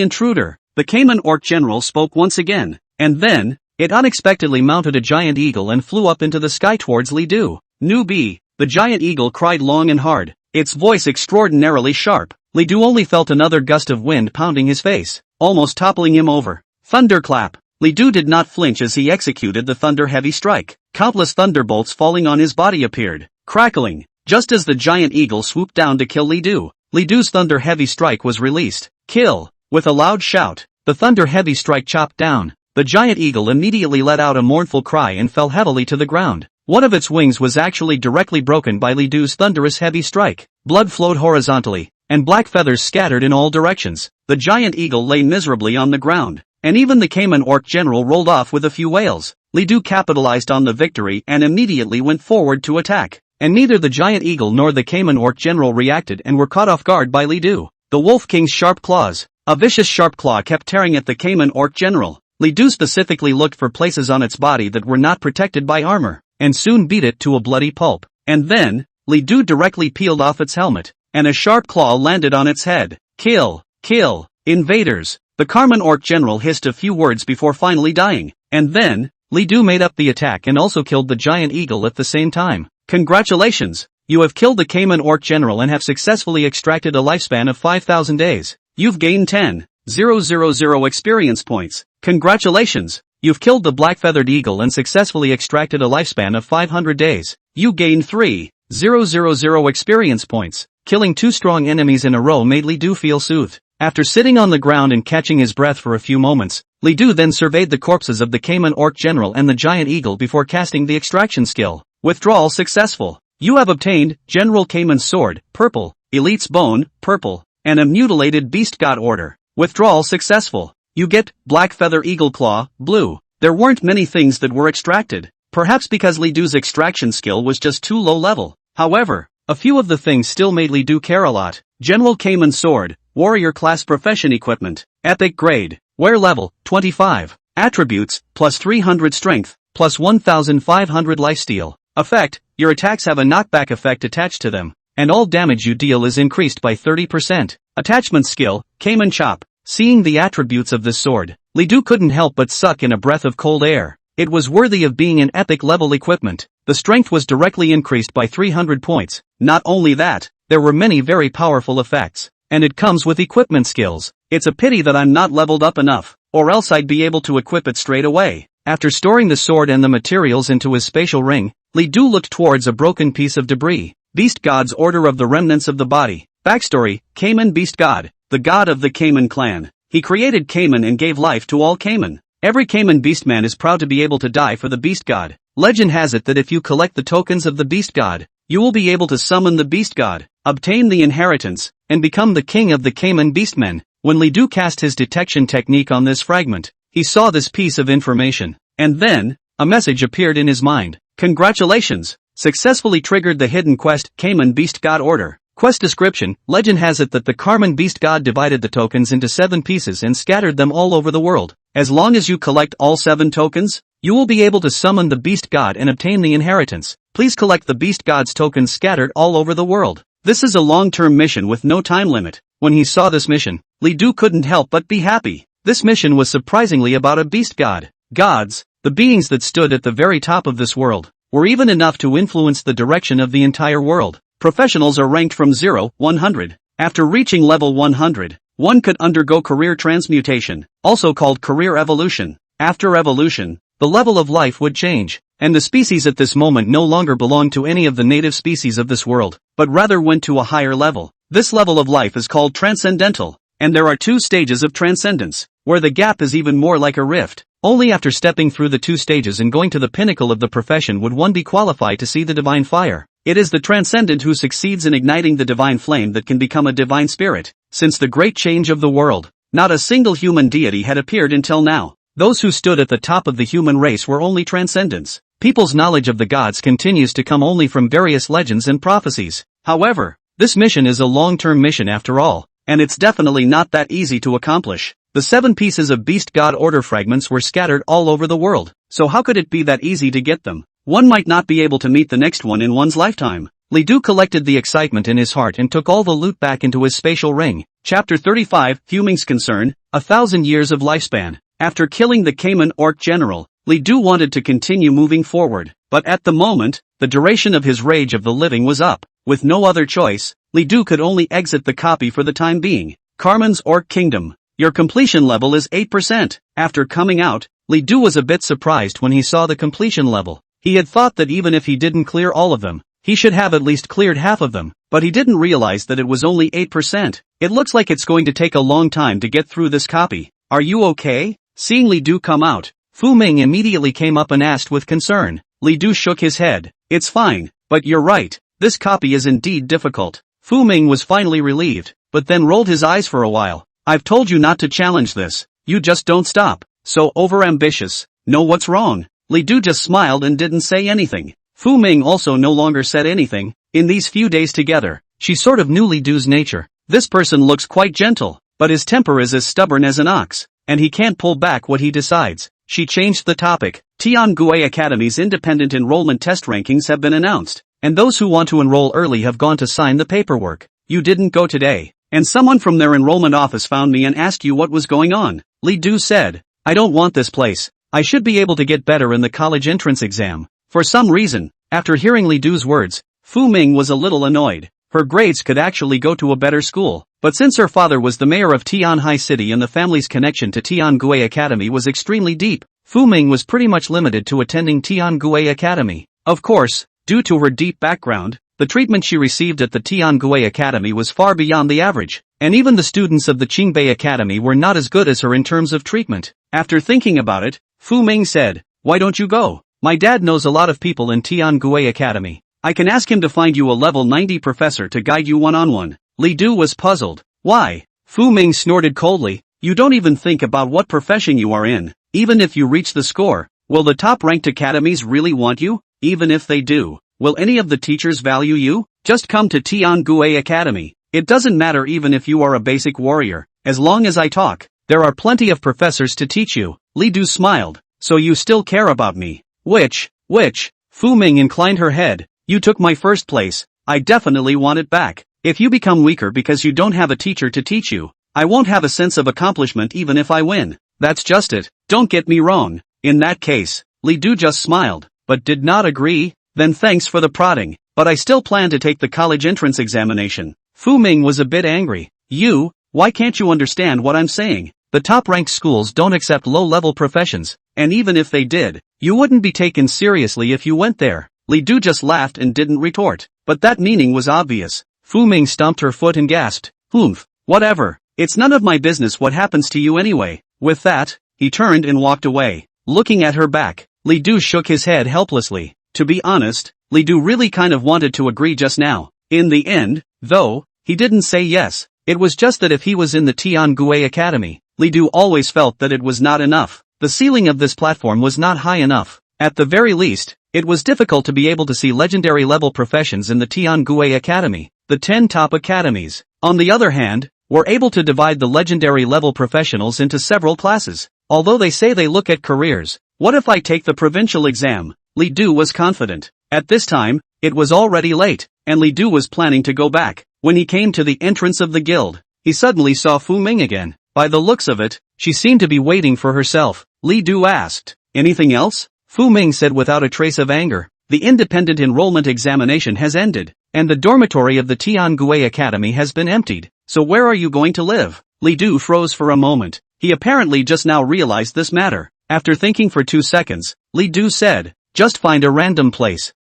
intruder. The Cayman Orc General spoke once again, and then, it unexpectedly mounted a giant eagle and flew up into the sky towards Li Du. Newbie, the giant eagle cried long and hard, its voice extraordinarily sharp. Li Du only felt another gust of wind pounding his face, almost toppling him over. Thunderclap. Li Du did not flinch as he executed the thunder-heavy strike. Countless thunderbolts falling on his body appeared, crackling, just as the giant eagle swooped down to kill Li Du. Li Du's thunder-heavy strike was released. Kill! With a loud shout, the thunder-heavy strike chopped down. The giant eagle immediately let out a mournful cry and fell heavily to the ground. One of its wings was actually directly broken by Li Du's thunderous heavy strike. Blood flowed horizontally, and black feathers scattered in all directions. The giant eagle lay miserably on the ground, and even the Cayman orc general rolled off with a few wails. Li Du capitalized on the victory and immediately went forward to attack. And neither the giant eagle nor the Cayman orc general reacted and were caught off guard by Li Du. The wolf king's sharp claws. A vicious sharp claw kept tearing at the Cayman orc general. Li Du specifically looked for places on its body that were not protected by armor, and soon beat it to a bloody pulp. And then, Li Du directly peeled off its helmet, and a sharp claw landed on its head. Kill! Kill! Invaders! The Cayman orc general hissed a few words before finally dying. And then, Li Du made up the attack and also killed the giant eagle at the same time. Congratulations! You have killed the Cayman orc general and have successfully extracted a lifespan of 5,000 days. You've gained 10,000 experience points. Congratulations! You've killed the black-feathered eagle and successfully extracted a lifespan of 500 days. You gained 3,000 experience points. Killing 2 strong enemies in a row made Li Du feel soothed. After sitting on the ground and catching his breath for a few moments, Li Du then surveyed the corpses of the Cayman orc general and the giant eagle before casting the extraction skill. Withdrawal successful. You have obtained General Cayman's sword, purple, Elite's bone, purple, and a mutilated beast god order. Withdrawal successful. You get Black Feather Eagle Claw, blue. There weren't many things that were extracted, perhaps because Li Du's extraction skill was just too low level. However, a few of the things still made Li Du care a lot. General Cayman sword, warrior class profession equipment, epic grade, wear level, 25. Attributes, plus 300 strength, plus 1,500 lifesteal. Effect, your attacks have a knockback effect attached to them, and all damage you deal is increased by 30%. Attachment skill, Cayman Chop. Seeing the attributes of this sword, Li Du couldn't help but suck in a breath of cold air. It was worthy of being an epic level equipment. The strength was directly increased by 300 points. Not only that, there were many very powerful effects, and it comes with equipment skills. It's a pity that I'm not leveled up enough, or else I'd be able to equip it straight away. After storing the sword and the materials into his spatial ring, Li Du looked towards a broken piece of debris. Beast God's Order of the Remnants of the Body. Backstory, Cayman Beast God, the god of the Cayman clan. He created Cayman and gave life to all Cayman. Every Cayman beastman is proud to be able to die for the Beast God. Legend has it that if you collect the tokens of the Beast God, you will be able to summon the Beast God, obtain the inheritance, and become the king of the Cayman beastmen. When Li Du cast his detection technique on this fragment, he saw this piece of information, and then, a message appeared in his mind. Congratulations! Successfully triggered the hidden quest, Cayman Beast God Order. Quest description, legend has it that the Cayman Beast God divided the tokens into 7 pieces and scattered them all over the world. As long as you collect all 7 tokens, you will be able to summon the Beast God and obtain the inheritance. Please collect the Beast God's tokens scattered all over the world. This is a long-term mission with no time limit. When he saw this mission, Li Du couldn't help but be happy. This mission was surprisingly about a Beast God. Gods, the beings that stood at the very top of this world, were even enough to influence the direction of the entire world. Professionals are ranked from 0-100. After reaching level 100, one could undergo career transmutation, also called career evolution. After evolution, the level of life would change, and the species at this moment no longer belonged to any of the native species of this world, but rather went to a higher level. This level of life is called transcendental, and there are 2 stages of transcendence, where the gap is even more like a rift. Only after stepping through the 2 stages and going to the pinnacle of the profession would one be qualified to see the divine fire. It is the transcendent who succeeds in igniting the divine flame that can become a divine spirit. Since the great change of the world, not a single human deity had appeared until now. Those who stood at the top of the human race were only transcendents. People's knowledge of the gods continues to come only from various legends and prophecies. However, this mission is a long-term mission after all, and it's definitely not that easy to accomplish. The 7 pieces of Beast God Order fragments were scattered all over the world, so how could it be that easy to get them? One might not be able to meet the next one in one's lifetime. Li Du collected the excitement in his heart and took all the loot back into his spatial ring. Chapter 35, Huming's Concern, 1,000 years of lifespan. After killing the Cayman orc general, Li Du wanted to continue moving forward, but at the moment, the duration of his Rage of the Living was up. With no other choice, Li Du could only exit the copy for the time being. Carmen's Orc Kingdom. Your completion level is 8%. After coming out, Li Du was a bit surprised when he saw the completion level. He had thought that even if he didn't clear all of them, he should have at least cleared half of them, but he didn't realize that it was only 8%. It looks like it's going to take a long time to get through this copy. Are you okay? Seeing Li Du come out, Fu Ming immediately came up and asked with concern. Li Du shook his head. It's fine, but you're right, this copy is indeed difficult. Fu Ming was finally relieved, but then rolled his eyes for a while. I've told you not to challenge this, you just don't stop. So overambitious. No, what's wrong? Li Du just smiled and didn't say anything. Fu Ming also no longer said anything. In these few days together, she sort of knew Li Du's nature. This person looks quite gentle, but his temper is as stubborn as an ox, and he can't pull back what he decides. She changed the topic. Tiangue Academy's independent enrollment test rankings have been announced, and those who want to enroll early have gone to sign the paperwork. You didn't go today, and someone from their enrollment office found me and asked you what was going on. Li Du said, I don't want this place. I should be able to get better in the college entrance exam. For some reason, after hearing Li Du's words, Fu Ming was a little annoyed. Her grades could actually go to a better school, but since her father was the mayor of Tianhai City and the family's connection to Tiangue Academy was extremely deep, Fu Ming was pretty much limited to attending Tiangue Academy. Of course, due to her deep background, the treatment she received at the Tiangue Academy was far beyond the average, and even the students of the Qingbei Academy were not as good as her in terms of treatment. After thinking about it, Fu Ming said, why don't you go? My dad knows a lot of people in Tiangue Academy. I can ask him to find you a level 90 professor to guide you one-on-one. Li Du was puzzled. Why? Fu Ming snorted coldly. You don't even think about what profession you are in. Even if you reach the score, will the top-ranked academies really want you? Even if they do, will any of the teachers value you? Just come to Tiangue Academy. It doesn't matter even if you are a basic warrior. As long as I talk, there are plenty of professors to teach you. Li Du smiled. So you still care about me? Which? Fu Ming inclined her head. You took my first place. I definitely want it back. If you become weaker because you don't have a teacher to teach you, I won't have a sense of accomplishment even if I win. That's just it. Don't get me wrong. In that case, Li Du just smiled, but did not agree. Then thanks for the prodding, but I still plan to take the college entrance examination. Fu Ming was a bit angry. Why can't you understand what I'm saying? The top-ranked schools don't accept low-level professions, and even if they did, you wouldn't be taken seriously if you went there. Li Du just laughed and didn't retort, but that meaning was obvious. Fu Ming stomped her foot and gasped, whatever, it's none of my business what happens to you anyway. With that, he turned and walked away. Looking at her back, Li Du shook his head helplessly. To be honest, Li Du really kind of wanted to agree just now. In the end, though, he didn't say yes. It was just that if he was in the Tiangue Academy, Li Du always felt that it was not enough. The ceiling of this platform was not high enough. At the very least, it was difficult to be able to see legendary level professions in the Tiangue Academy. The 10 top academies, on the other hand, were able to divide the legendary level professionals into several classes. Although they say they look at careers, what if I take the provincial exam? Li Du was confident. At this time, it was already late, and Li Du was planning to go back. When he came to the entrance of the guild, he suddenly saw Fu Ming again. By the looks of it, she seemed to be waiting for herself. Li Du asked, anything else? Fu Ming said without a trace of anger, the independent enrollment examination has ended, and the dormitory of the Tiangue Academy has been emptied, so where are you going to live? Li Du froze for a moment. He apparently just now realized this matter. After thinking for 2 seconds, Li Du said, just find a random place.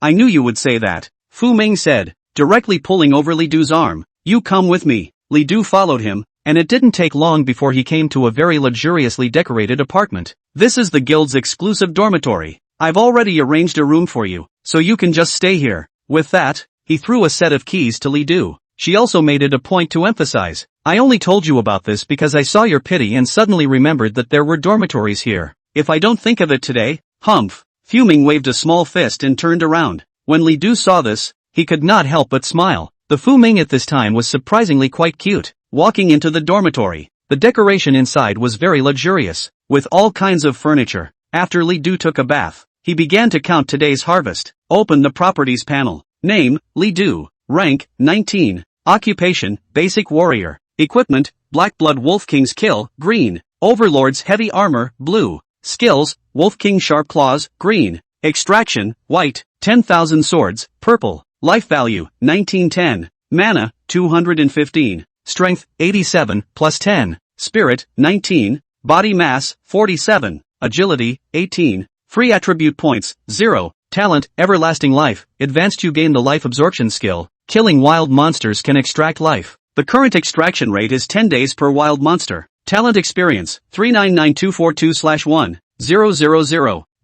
I knew you would say that, Fu Ming said, directly pulling over Li Du's arm. You come with me. Li Du followed him, and it didn't take long before he came to a very luxuriously decorated apartment. This is the guild's exclusive dormitory. I've already arranged a room for you, so you can just stay here. With that, he threw a set of keys to Li Du. She also made it a point to emphasize, I only told you about this because I saw your pity and suddenly remembered that there were dormitories here. If I don't think of it today, Fu Ming waved a small fist and turned around. When Li Du saw this, he could not help but smile. The Fu Ming at this time was surprisingly quite cute. Walking into the dormitory, the decoration inside was very luxurious, with all kinds of furniture. After Li Du took a bath, he began to count today's harvest. Open the properties panel. Name, Li Du. Rank, 19. Occupation, basic warrior. Equipment, Black Blood Wolf King's Kill, green. Overlord's Heavy Armor, blue. Skills, Wolf King Sharp Claws, green. Extraction, white. 10,000 swords, purple. Life value, 1910. Mana, 215. Strength, 87, plus 10. Spirit, 19. Body mass, 47. Agility, 18. Free attribute points, 0. Talent, everlasting life. Advanced, you gain the life absorption skill. Killing wild monsters can extract life. The current extraction rate is 10 days per wild monster. Talent experience, 399242/1.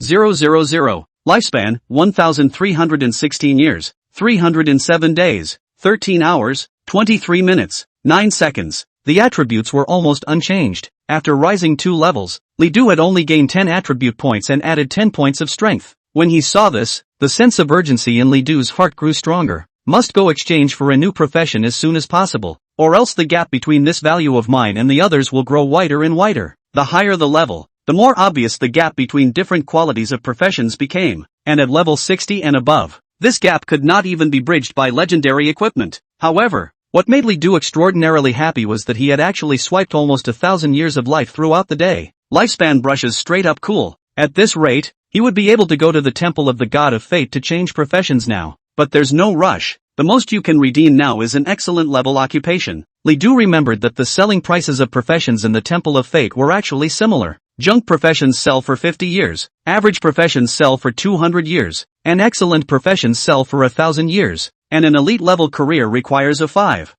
000. Lifespan, 1,316 years, 307 days, 13 hours, 23 minutes, 9 seconds. The attributes were almost unchanged. After rising 2 levels, Li Du had only gained 10 attribute points and added 10 points of strength. When he saw this, the sense of urgency in Li Du's heart grew stronger. Must go exchange for a new profession as soon as possible, or else the gap between this value of mine and the others will grow wider and wider. The higher the level, the more obvious the gap between different qualities of professions became, and at level 60 and above, this gap could not even be bridged by legendary equipment. However, what made Li Du extraordinarily happy was that he had actually swiped almost 1,000 years of life throughout the day. Lifespan brushes straight up cool. At this rate, he would be able to go to the temple of the god of fate to change professions now. But there's no rush. The most you can redeem now is an excellent level occupation. Li Du remembered that the selling prices of professions in the temple of fate were actually similar. Junk professions sell for 50 years, average professions sell for 200 years, and excellent professions sell for 1,000 years, and an elite level career requires a 5,000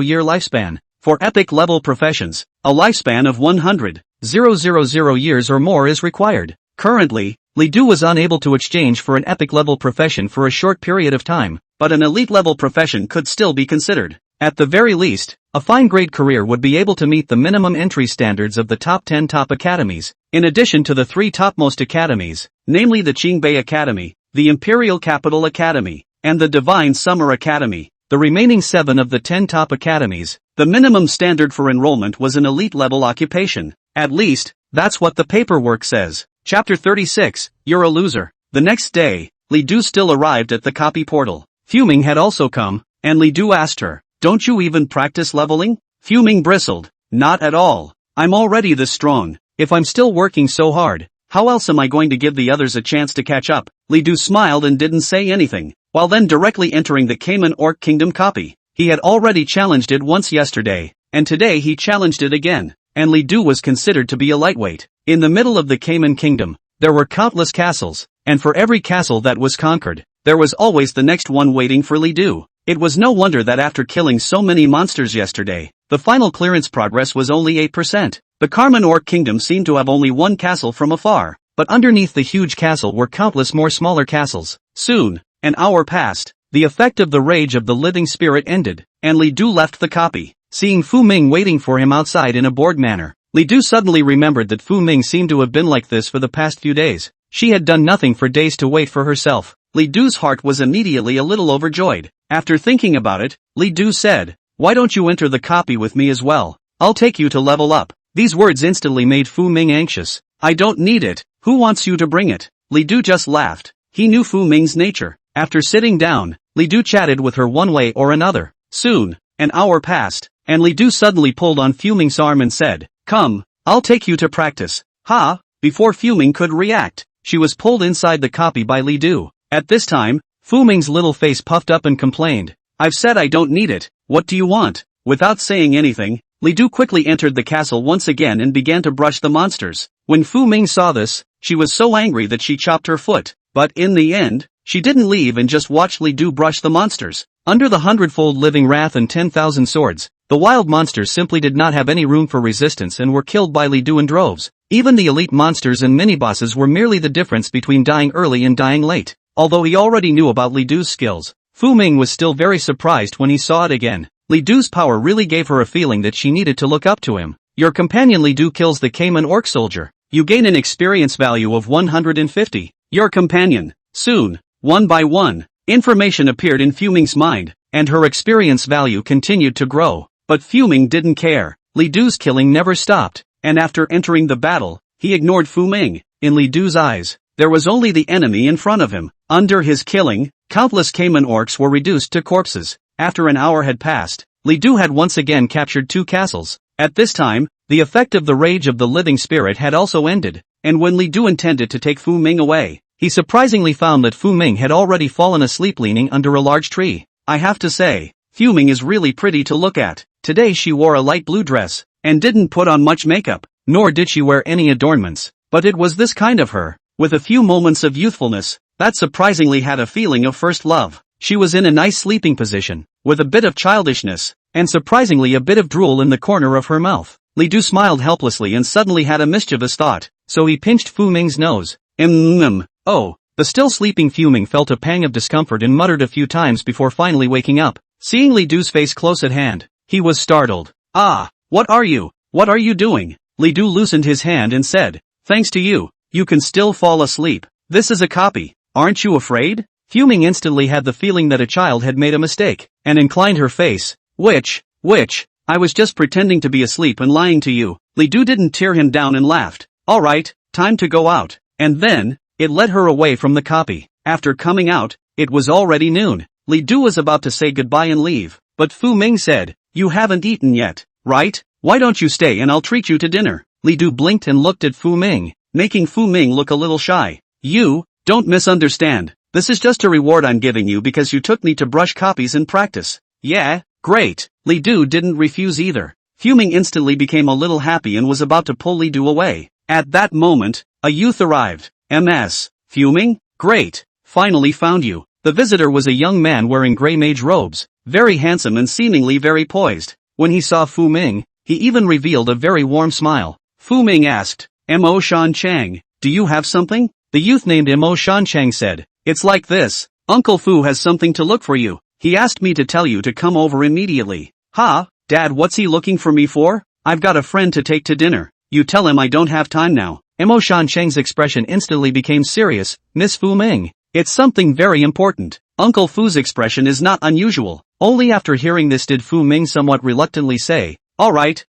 year lifespan. For epic level professions, a lifespan of 100,000 years or more is required. Currently, Li Du was unable to exchange for an epic level profession for a short period of time, but an elite level profession could still be considered. At the very least, a fine grade career would be able to meet the minimum entry standards of the top 10 top academies, in addition to the 3 topmost academies, namely the Qingbei Academy, the Imperial Capital Academy, and the Divine Summer Academy. The remaining 7 of the 10 top academies, the minimum standard for enrollment was an elite level occupation. At least, that's what the paperwork says. Chapter 36, You're a Loser. The next day, Li Du still arrived at the copy portal. Fuming had also come, and Li Du asked her, "Don't you even practice leveling?" Fuming bristled, "Not at all. I'm already this strong. If I'm still working so hard, how else am I going to give the others a chance to catch up?" Li Du smiled and didn't say anything, while then directly entering the Cayman Orc Kingdom copy. He had already challenged it once yesterday, and today he challenged it again, and Li Du was considered to be a lightweight. In the middle of the Cayman Kingdom, there were countless castles, and for every castle that was conquered, there was always the next one waiting for Li Du. It was no wonder that after killing so many monsters yesterday, the final clearance progress was only 8%. The Cayman Orc Kingdom seemed to have only one castle from afar, but underneath the huge castle were countless more smaller castles. Soon, an hour passed, the effect of the rage of the living spirit ended, and Li Du left the copy. Seeing Fu Ming waiting for him outside in a bored manner, Li Du suddenly remembered that Fu Ming seemed to have been like this for the past few days. She had done nothing for days to wait for herself. Li Du's heart was immediately a little overjoyed. After thinking about it, Li Du said, "Why don't you enter the copy with me as well? I'll take you to level up." These words instantly made Fu Ming anxious. "I don't need it. Who wants you to bring it?" Li Du just laughed. He knew Fu Ming's nature. After sitting down, Li Du chatted with her one way or another. Soon, an hour passed, and Li Du suddenly pulled on Fu Ming's arm and said, "Come, I'll take you to practice." "Ha!" Before Fu Ming could react, she was pulled inside the copy by Li Du. At this time, Fu Ming's little face puffed up and complained, "I've said I don't need it. What do you want?" Without saying anything, Li Du quickly entered the castle once again and began to brush the monsters. When Fu Ming saw this, she was so angry that she chopped her foot. But in the end, she didn't leave and just watched Li Du brush the monsters. Under the 100-fold living wrath and 10,000 swords, the wild monsters simply did not have any room for resistance and were killed by Li Du in droves. Even the elite monsters and mini-bosses were merely the difference between dying early and dying late. Although he already knew about Li Du's skills, Fu Ming was still very surprised when he saw it again. Li Du's power really gave her a feeling that she needed to look up to him. Your companion Li Du kills the Cayman Orc soldier. You gain an experience value of 150. Your companion. Soon, one by one, information appeared in Fu Ming's mind, and her experience value continued to grow. But Fu Ming didn't care. Li Du's killing never stopped, and after entering the battle, he ignored Fu Ming. In Li Du's eyes, there was only the enemy in front of him. Under his killing, countless Cayman orcs were reduced to corpses. After an hour had passed, Li Du had once again captured 2 castles. At this time, the effect of the rage of the living spirit had also ended, and when Li Du intended to take Fu Ming away, he surprisingly found that Fu Ming had already fallen asleep leaning under a large tree. I have to say, Fu Ming is really pretty to look at. Today she wore a light blue dress, and didn't put on much makeup, nor did she wear any adornments, but it was this kind of her, with a few moments of youthfulness, that surprisingly had a feeling of first love. She was in a nice sleeping position, with a bit of childishness, and surprisingly a bit of drool in the corner of her mouth. Li Du smiled helplessly and suddenly had a mischievous thought, so he pinched Fu Ming's nose. Oh. The still sleeping Fu Ming felt a pang of discomfort and muttered a few times before finally waking up. Seeing Li Du's face close at hand, he was startled. Ah, what are you? What are you doing? Li Du loosened his hand and said, thanks to you, you can still fall asleep. This is a copy. Aren't you afraid? Fu Ming instantly had the feeling that a child had made a mistake, and inclined her face. Which, I was just pretending to be asleep and lying to you. Li Du didn't tear him down and laughed. Alright, time to go out. And then, it led her away from the copy. After coming out, it was already noon. Li Du was about to say goodbye and leave, but Fu Ming said, you haven't eaten yet, right? Why don't you stay and I'll treat you to dinner? Li Du blinked and looked at Fu Ming, making Fu Ming look a little shy. You, don't misunderstand. This is just a reward I'm giving you because you took me to brush copies and practice. Yeah, great. Li Du didn't refuse either. Fu Ming instantly became a little happy and was about to pull Li Du away. At that moment, a youth arrived. MS. Fu Ming? Great. Finally found you. The visitor was a young man wearing gray mage robes, very handsome and seemingly very poised. When he saw Fu Ming, he even revealed a very warm smile. Fu Ming asked, Mo Shan Chang, do you have something? The youth named Mo Shan Chang said, it's like this. Uncle Fu has something to look for you. He asked me to tell you to come over immediately. Ha, Dad, what's he looking for me for? I've got a friend to take to dinner. You tell him I don't have time now. Mo Shan Chang's expression instantly became serious. Miss Fu Ming, it's something very important. Uncle Fu's expression is not unusual. Only after hearing this did Fu Ming somewhat reluctantly say, alright,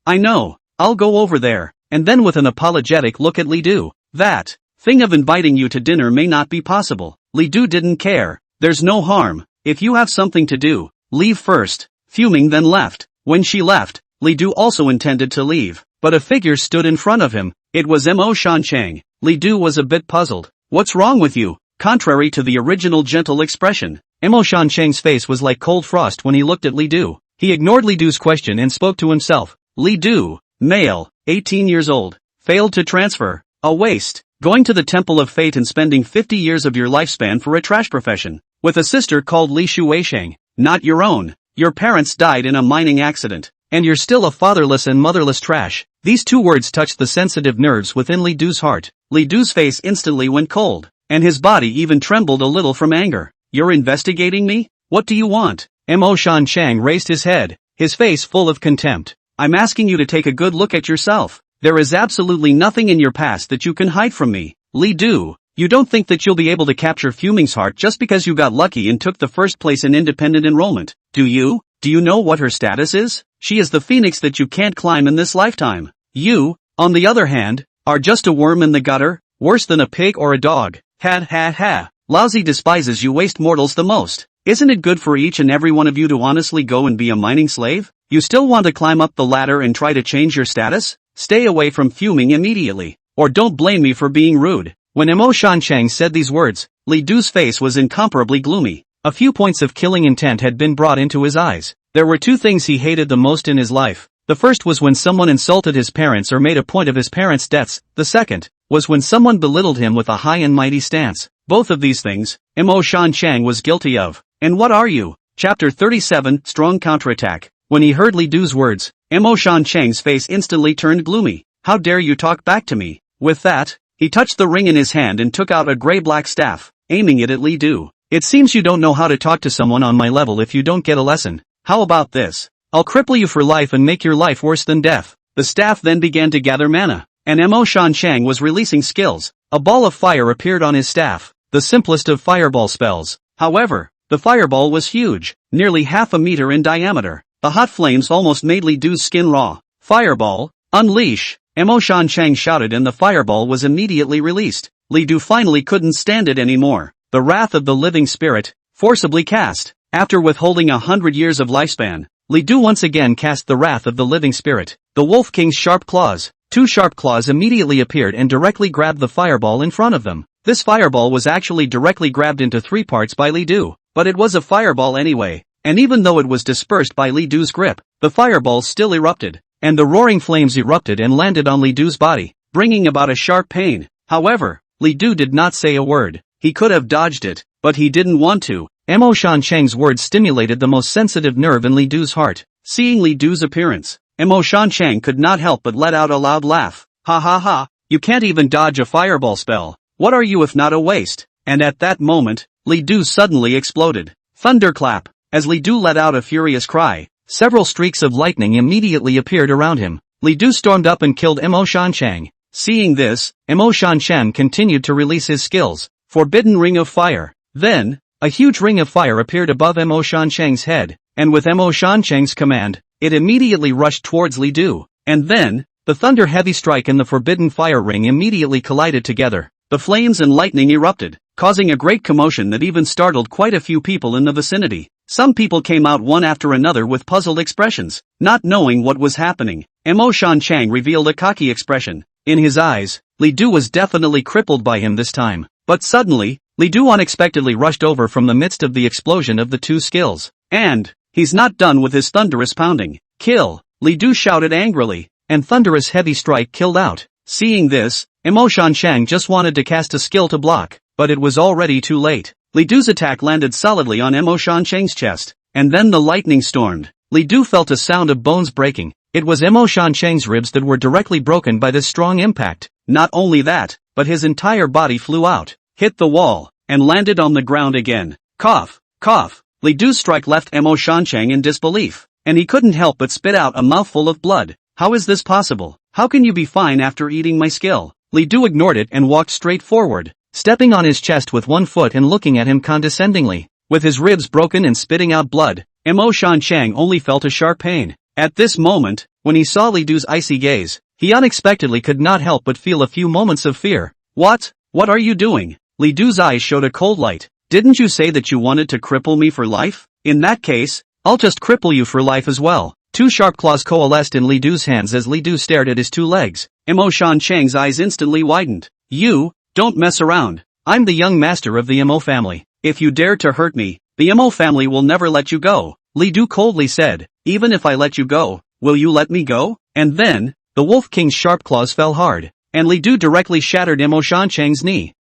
I know, I'll go over there. And then with an apologetic look at Li Du, that thing of inviting you to dinner may not be possible. Li Du didn't care. There's no harm. If you have something to do, leave first. Fu Ming then left. When she left, Li Du also intended to leave, but a figure stood in front of him. It was Mo Shan Chang. Li Du was a bit puzzled. What's wrong with you? Contrary to the original gentle expression, Mo Shan Chang's face was like cold frost when he looked at Li Du. He ignored Li Du's question and spoke to himself. Li Du, male, 18 years old, failed to transfer, a waste, going to the Temple of Fate and spending 50 years of your lifespan for a trash profession, with a sister called Li Shu Weisheng, not your own. Your parents died in a mining accident, and you're still a fatherless and motherless trash. These two words touched the sensitive nerves within Li Du's heart. Li Du's face instantly went cold, and his body even trembled a little from anger. You're investigating me? What do you want? Mo Shan Chang raised his head, his face full of contempt. I'm asking you to take a good look at yourself. There is absolutely nothing in your past that you can hide from me. Li Du, you don't think that you'll be able to capture Fu Ming's heart just because you got lucky and took the first place in independent enrollment, do you? Do you know what her status is? She is the phoenix that you can't climb in this lifetime. You, on the other hand, are just a worm in the gutter, worse than a pig or a dog. Ha. Lousy despises you waste mortals the most. Isn't it good for each and every one of you to honestly go and be a mining slave? You still want to climb up the ladder and try to change your status? Stay away from Fu Ming immediately, or don't blame me for being rude. When Mo Shan Chang said these words, Li Du's face was incomparably gloomy. A few points of killing intent had been brought into his eyes. There were two things he hated the most in his life. The first was when someone insulted his parents or made a point of his parents' deaths. The second was when someone belittled him with a high and mighty stance. Both of these things, Mo Shan Chang was guilty of. And what are you? Chapter 37, Strong Counterattack. When he heard Li Du's words, Mo Shan Chang's face instantly turned gloomy. How dare you talk back to me? With that, he touched the ring in his hand and took out a gray-black staff, aiming it at Li Du. It seems you don't know how to talk to someone on my level if you don't get a lesson. How about this? I'll cripple you for life and make your life worse than death. The staff then began to gather mana, and Mo Shan Chang was releasing skills. A ball of fire appeared on his staff, the simplest of fireball spells. However, the fireball was huge, nearly half a meter in diameter. The hot flames almost made Li Du's skin raw. Fireball, unleash! Mo Shan Chang shouted and the fireball was immediately released. Li Du finally couldn't stand it anymore. The Wrath of the Living Spirit, forcibly cast. After withholding 100 years of lifespan, Li Du once again cast the Wrath of the Living Spirit. The Wolf King's sharp claws. Two sharp claws immediately appeared and directly grabbed the fireball in front of them. This fireball was actually directly grabbed into 3 parts by Li Du, but it was a fireball anyway, and even though it was dispersed by Li Du's grip, the fireball still erupted. and the roaring flames erupted and landed on Li Du's body, bringing about a sharp pain. However, Li Du did not say a word. He could have dodged it, but he didn't want to. Mo Shancheng's words stimulated the most sensitive nerve in Li Du's heart. Seeing Li Du's appearance, Mo Shancheng could not help but let out a loud laugh. Ha ha ha, you can't even dodge a fireball spell. What are you if not a waste? And at that moment, Li Du suddenly exploded. Thunderclap. As Li Du let out a furious cry, several streaks of lightning immediately appeared around him. Li Du stormed up and killed Mo Shancheng. Seeing this, Mo Shancheng continued to release his skills. Forbidden Ring of Fire. Then, a huge ring of fire appeared above Mo Shancheng's head, and with Mo Shancheng's command, it immediately rushed towards Li Du. And then, the thunder heavy strike and the forbidden fire ring immediately collided together. The flames and lightning erupted, causing a great commotion that even startled quite a few people in the vicinity. Some people came out one after another with puzzled expressions, not knowing what was happening. Mo Shancheng revealed a cocky expression. In his eyes, Li Du was definitely crippled by him this time. But suddenly, Li Du unexpectedly rushed over from the midst of the explosion of the two skills. And, he's not done with his thunderous pounding. Kill! Li Du shouted angrily, and thunderous heavy strike killed out. Seeing this, Mo Shancheng just wanted to cast a skill to block, but it was already too late. Li Du's attack landed solidly on Mo Shancheng's chest, and then the lightning stormed. Li Du felt a sound of bones breaking. It was Mo Shancheng's ribs that were directly broken by this strong impact. Not only that, but his entire body flew out, hit the wall, and landed on the ground again. Cough, cough. Li Du's strike left Mo Shancheng in disbelief, and he couldn't help but spit out a mouthful of blood. How is this possible? How can you be fine after eating my skill? Li Du ignored it and walked straight forward, stepping on his chest with one foot and looking at him condescendingly. With his ribs broken and spitting out blood, Mo Shancheng only felt a sharp pain. At this moment, when he saw Li Du's icy gaze, he unexpectedly could not help but feel a few moments of fear. What are you doing? Li Du's eyes showed a cold light. Didn't you say that you wanted to cripple me for life? In that case, I'll just cripple you for life as well. Two sharp claws coalesced in Li Du's hands as Li Du stared at his two legs. Mo Shancheng's eyes instantly widened. You, don't mess around. I'm the young master of the Mo family. If you dare to hurt me, the Mo family will never let you go. Li Du coldly said. Even if I let you go, will you let me go? And then, the Wolf King's sharp claws fell hard, and Li Du directly shattered Mo Shancheng's knee.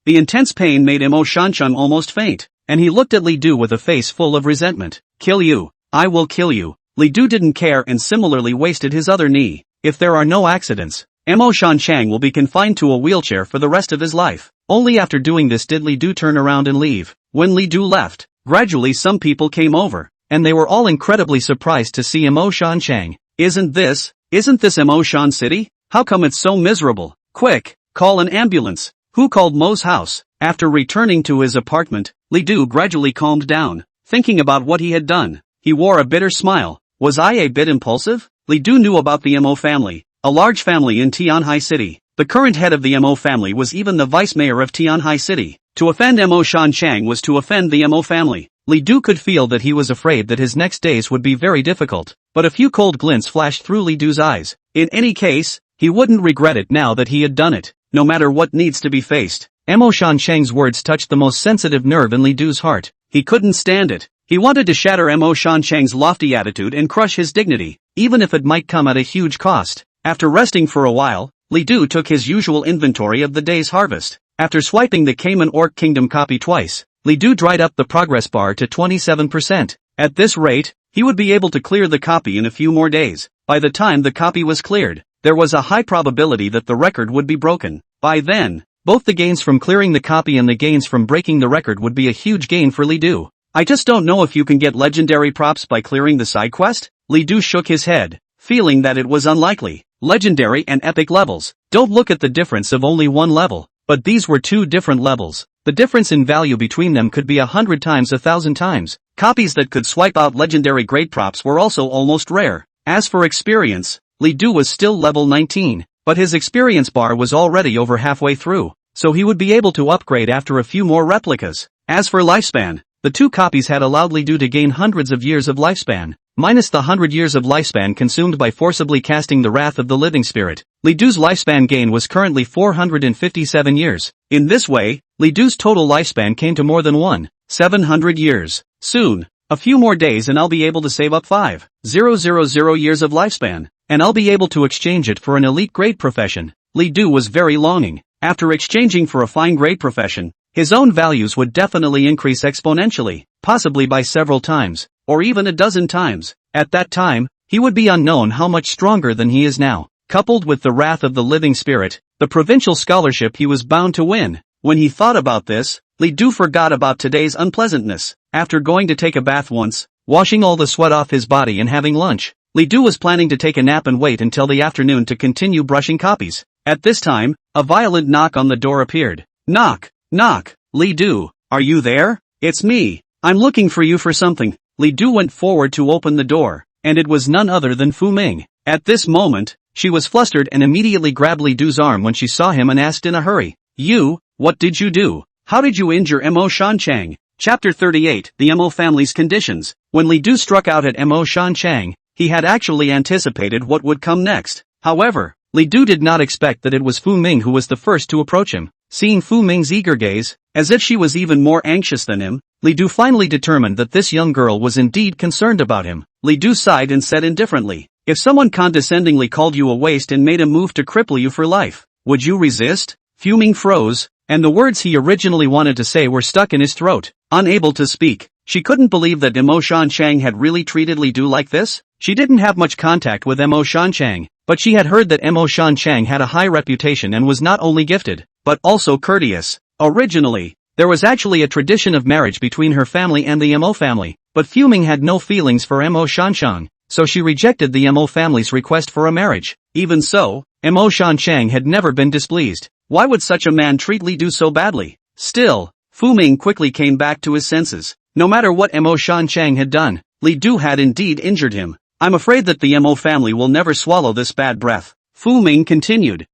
The intense pain made Mo Shancheng almost faint, and he looked at Li Du with a face full of resentment. Kill you. I will kill you. Li Du didn't care and similarly wasted his other knee. If there are no accidents, Mo Shancheng will be confined to a wheelchair for the rest of his life. Only after doing this did Li Du turn around and leave. When Li Du left, gradually some people came over, and they were all incredibly surprised to see Mo Shancheng. Isn't this Mo Shan City? How come it's so miserable? Quick, call an ambulance. Who called Mo's house? After returning to his apartment, Li Du gradually calmed down, thinking about what he had done. He wore a bitter smile. Was I a bit impulsive? Li Du knew about the Mo family, a large family in Tianhai City. The current head of the Mo family was even the vice mayor of Tianhai City. To offend Mo Shancheng was to offend the Mo family. Li Du could feel that he was afraid that his next days would be very difficult, but a few cold glints flashed through Li Du's eyes. In any case, he wouldn't regret it now that he had done it, no matter what needs to be faced. Mo Shancheng's words touched the most sensitive nerve in Li Du's heart. He couldn't stand it. He wanted to shatter Mo Shancheng's lofty attitude and crush his dignity, even if it might come at a huge cost. After resting for a while, Li Du took his usual inventory of the day's harvest. After swiping the Cayman Orc Kingdom copy twice, Li Du dried up the progress bar to 27%. At this rate, he would be able to clear the copy in a few more days. By the time the copy was cleared, there was a high probability that the record would be broken. By then, both the gains from clearing the copy and the gains from breaking the record would be a huge gain for Li Du. I just don't know if you can get legendary props by clearing the side quest? Li Du shook his head, feeling that it was unlikely. Legendary and epic levels. Don't look at the difference of only one level, but these were two different levels. The difference in value between them could be 100 times 1,000 times. Copies that could swipe out legendary grade props were also almost rare. As for experience, Li Du was still level 19, but his experience bar was already over halfway through, so he would be able to upgrade after a few more replicas. As for lifespan, the two copies had allowed Li Du to gain hundreds of years of lifespan, minus the 100 years of lifespan consumed by forcibly casting the Wrath of the Living Spirit. Li Du's lifespan gain was currentently 457 years. In this way, Li Du's total lifespan came to more than 700 years. Soon, a few more days and I'll be able to save up 5,000 years of lifespan. and I'll be able to exchange it for an elite grade profession. Li Du was very longing. After exchanging for a fine grade profession, his own values would definitely increase exponentially, possibly by several times, or even a dozen times. At that time, he would be unknown how much stronger than he is now. Coupled with the wrath of the living spirit, the provincial scholarship he was bound to win. When he thought about this, Li Du forgot about today's unpleasantness. After going to take a bath once, washing all the sweat off his body and having lunch, Li Du was planning to take a nap and wait until the afternoon to continue brushing copies. At this time, a violent knock on the door appeared. Knock, knock, Li Du, are you there? It's me. I'm looking for you for something. Li Du went forward to open the door, and it was none other than Fu Ming. At this moment, she was flustered and immediately grabbed Li Du's arm when she saw him and asked in a hurry, "You, what did you do? How did you injure Mo Shanchang?" Chapter 38, The Mo Family's Conditions. When Li Du struck out at Mo Shanchang, he had actually anticipated what would come next. However, Li Du did not expect that it was Fu Ming who was the first to approach him. Seeing Fu Ming's eager gaze, as if she was even more anxious than him, Li Du finally determined that this young girl was indeed concerned about him. Li Du sighed and said indifferently, "If someone condescendingly called you a waste and made a move to cripple you for life, would you resist?" Fu Ming froze, and the words he originally wanted to say were stuck in his throat. Unable to speak, she couldn't believe that Mo Shanchang had really treated Li Du like this. She didn't have much contact with Mo Shanchang, but she had heard that Mo Shanchang had a high reputation and was not only gifted, but also courteous. Originally, there was actually a tradition of marriage between her family and the Mo family, but Fu Ming had no feelings for Mo Shanchang, so she rejected the Mo family's request for a marriage. Even so, Mo Shanchang had never been displeased. Why would such a man treat Li Du so badly? Still, Fu Ming quickly came back to his senses. No matter what Mo Shanchang had done, Li Du had indeed injured him. "I'm afraid that the Mo family will never swallow this bad breath," Fu Ming continued.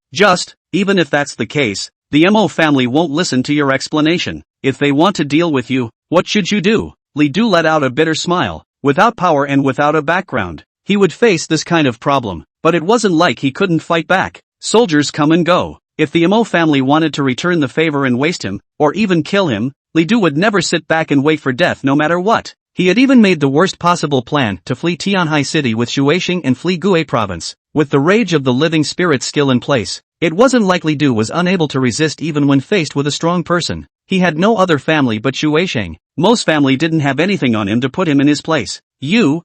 Even if that's the case, the Mo family won't listen to your explanation. If they want to deal with you, what should you do? Li Du let out a bitter smile. Without power and without a background, he would face this kind of problem, but it wasn't like he couldn't fight back. Soldiers come and go. If the Mo family wanted to return the favor and waste him, or even kill him, Li Du would never sit back and wait for death no matter what. He had even made the worst possible plan to flee Tianhai City with Shuishing and flee Gue Province. With the rage of the living spirit still in place, it wasn't like Li Du was unable to resist even when faced with a strong person. He had no other family but Shuishing. Mo's family didn't have anything on him to put him in his place. You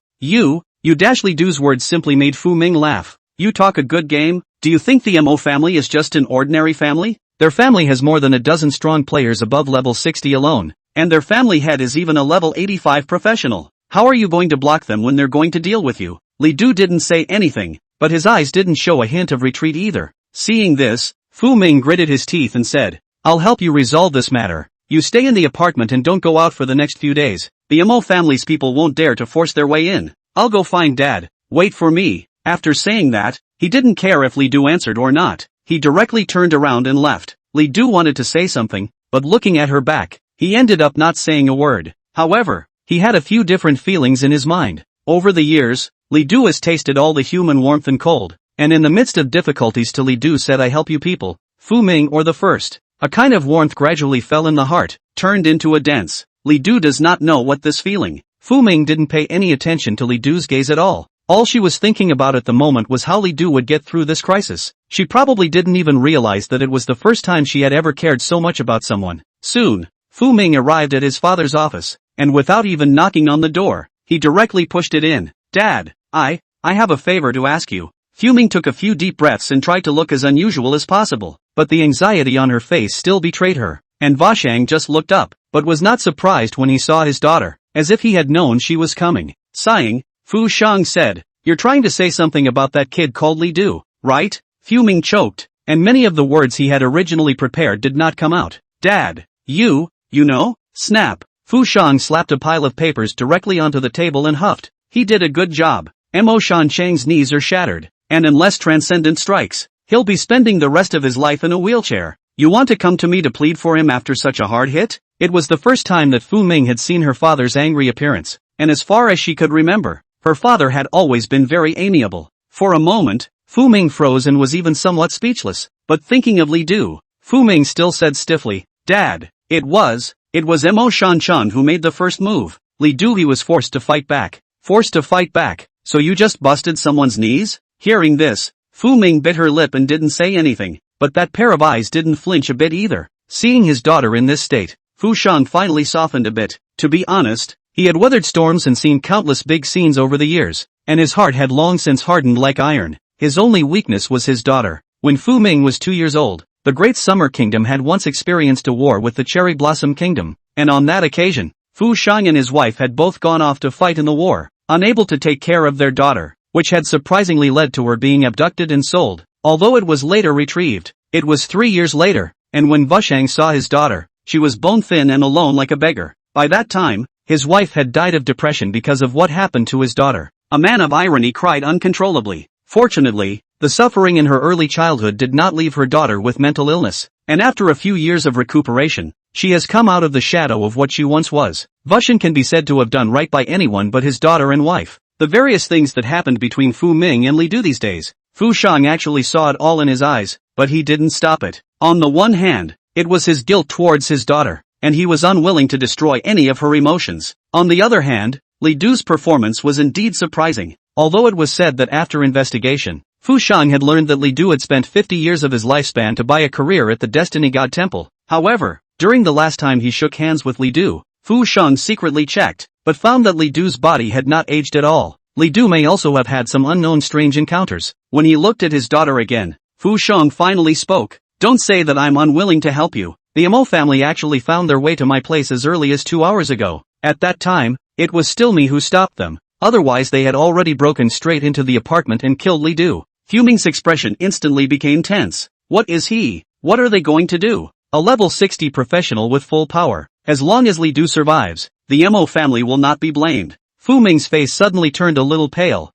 dash Li Du's words simply made Fu Ming laugh. "You talk a good game? Do you think the Mo family is just an ordinary family? Their family has more than a dozen strong players above level 60 alone. And their family head is even a level 85 professional. How are you going to block them when they're going to deal with you?" Li Du didn't say anything, but his eyes didn't show a hint of retreat either. Seeing this, Fu Ming gritted his teeth and said, "I'll help you resolve this matter. You stay in the apartment and don't go out for the next few days. The Mo family's people won't dare to force their way in. I'll go find Dad. Wait for me." After saying that, he didn't care if Li Du answered or not. He directly turned around and left. Li Du wanted to say something, but looking at her back, he ended up not saying a word. However, he had a few different feelings in his mind. Over the years, Li Du has tasted all the human warmth and cold, and in the midst of difficulties to Li Du said, "I help you people, Fu Ming or the first." A kind of warmth gradually fell in the heart, turned into a dense. Li Du does not know what this feeling. Fu Ming didn't pay any attention to Li Du's gaze at all. All she was thinking about at the moment was how Li Du would get through this crisis. She probably didn't even realize that it was the first time she had ever cared so much about someone. Soon, Fu Ming arrived at his father's office, and without even knocking on the door, he directly pushed it in. "Dad, I have a favor to ask you." Fu Ming took a few deep breaths and tried to look as unusual as possible, but the anxiety on her face still betrayed her, and Vashang just looked up, but was not surprised when he saw his daughter, as if he had known she was coming. Sighing, Fu Shang said, "You're trying to say something about that kid called Li Du, right?" Fu Ming choked, and many of the words he had originally prepared did not come out. "Dad, you know?" Snap. Fu Shang slapped a pile of papers directly onto the table and huffed. He did a good job. Mo Shanchang's knees are shattered, and unless Transcendent strikes, he'll be spending the rest of his life in a wheelchair. You want to come to me to plead for him after such a hard hit? It was the first time that Fu Ming had seen her father's angry appearance, and as far as she could remember, her father had always been very amiable. For a moment, Fu Ming froze and was even somewhat speechless, but thinking of Li Du, Fu Ming still said stiffly, "Dad, it was Mo Shanchan who made the first move. Li Du, he was forced to fight back. Forced to fight back, so you just busted someone's knees?" Hearing this, Fu Ming bit her lip and didn't say anything, but that pair of eyes didn't flinch a bit either. Seeing his daughter in this state, Fu Shang finally softened a bit. To be honest, he had weathered storms and seen countless big scenes over the years, and his heart had long since hardened like iron. His only weakness was his daughter. When Fu Ming was 2 years old, the Great Summer Kingdom had once experienced a war with the Cherry Blossom Kingdom, and on that occasion, Fu Shang and his wife had both gone off to fight in the war, unable to take care of their daughter, which had surprisingly led to her being abducted and sold, although it was later retrieved. It was 3 years later, and when Vushang saw his daughter, she was bone-thin and alone like a beggar. By that time, his wife had died of depression because of what happened to his daughter. A man of irony cried uncontrollably. Fortunately, the suffering in her early childhood did not leave her daughter with mental illness, and after a few years of recuperation, she has come out of the shadow of what she once was. Vushang can be said to have done right by anyone but his daughter and wife. The various things that happened between Fu Ming and Li Du these days, Fu Shang actually saw it all in his eyes, but he didn't stop it. On the one hand, it was his guilt towards his daughter, and he was unwilling to destroy any of her emotions. On the other hand, Li Du's performance was indeed surprising. Although it was said that after investigation, Fu Shang had learned that Li Du had spent 50 years of his lifespan to buy a career at the Destiny God Temple. However, during the last time he shook hands with Li Du, Fu Shang secretly checked, but found that Li Du's body had not aged at all. Li Du may also have had some unknown strange encounters. When he looked at his daughter again, Fu Shang finally spoke. Don't say that I'm unwilling to help you. The Mo family actually found their way to my place as early as 2 hours ago. At that time, it was still me who stopped them. Otherwise they had already broken straight into the apartment and killed Li Du. Fu Ming's expression instantly became tense. What is he? What are they going to do? A level 60 professional with full power. As long as Li Du survives, the Mo family will not be blamed. Fu Ming's face suddenly turned a little pale.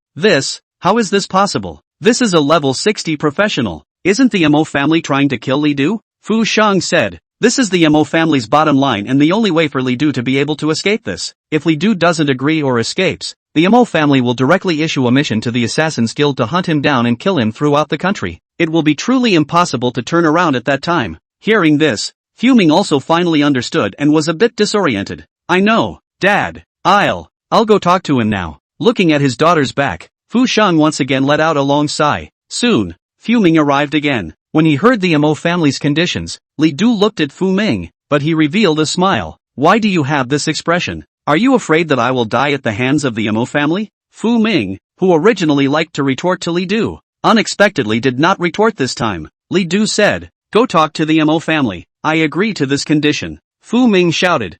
How is this possible? This is a level 60 professional. Isn't the Mo family trying to kill Li Du? Fu Shang said. This is the Mo family's bottom line and the only way for Li Du to be able to escape this. If Li Du doesn't agree or escapes, the Mo family will directly issue a mission to the Assassin's Guild to hunt him down and kill him throughout the country. It will be truly impossible to turn around at that time. Hearing this, Fu Ming also finally understood and was a bit disoriented. I know, Dad. I'll go talk to him now. Looking at his daughter's back, Fu Shang once again let out a long sigh. Soon, Fu Ming arrived again. When he heard the Mo family's conditions, Li Du looked at Fu Ming, but he revealed a smile. Why do you have this expression? Are you afraid that I will die at the hands of the Mo family? Fu Ming, who originally liked to retort to Li Du, unexpectedly did not retort this time. Li Du said, go talk to the Mo family. I agree to this condition. Fu Ming shouted,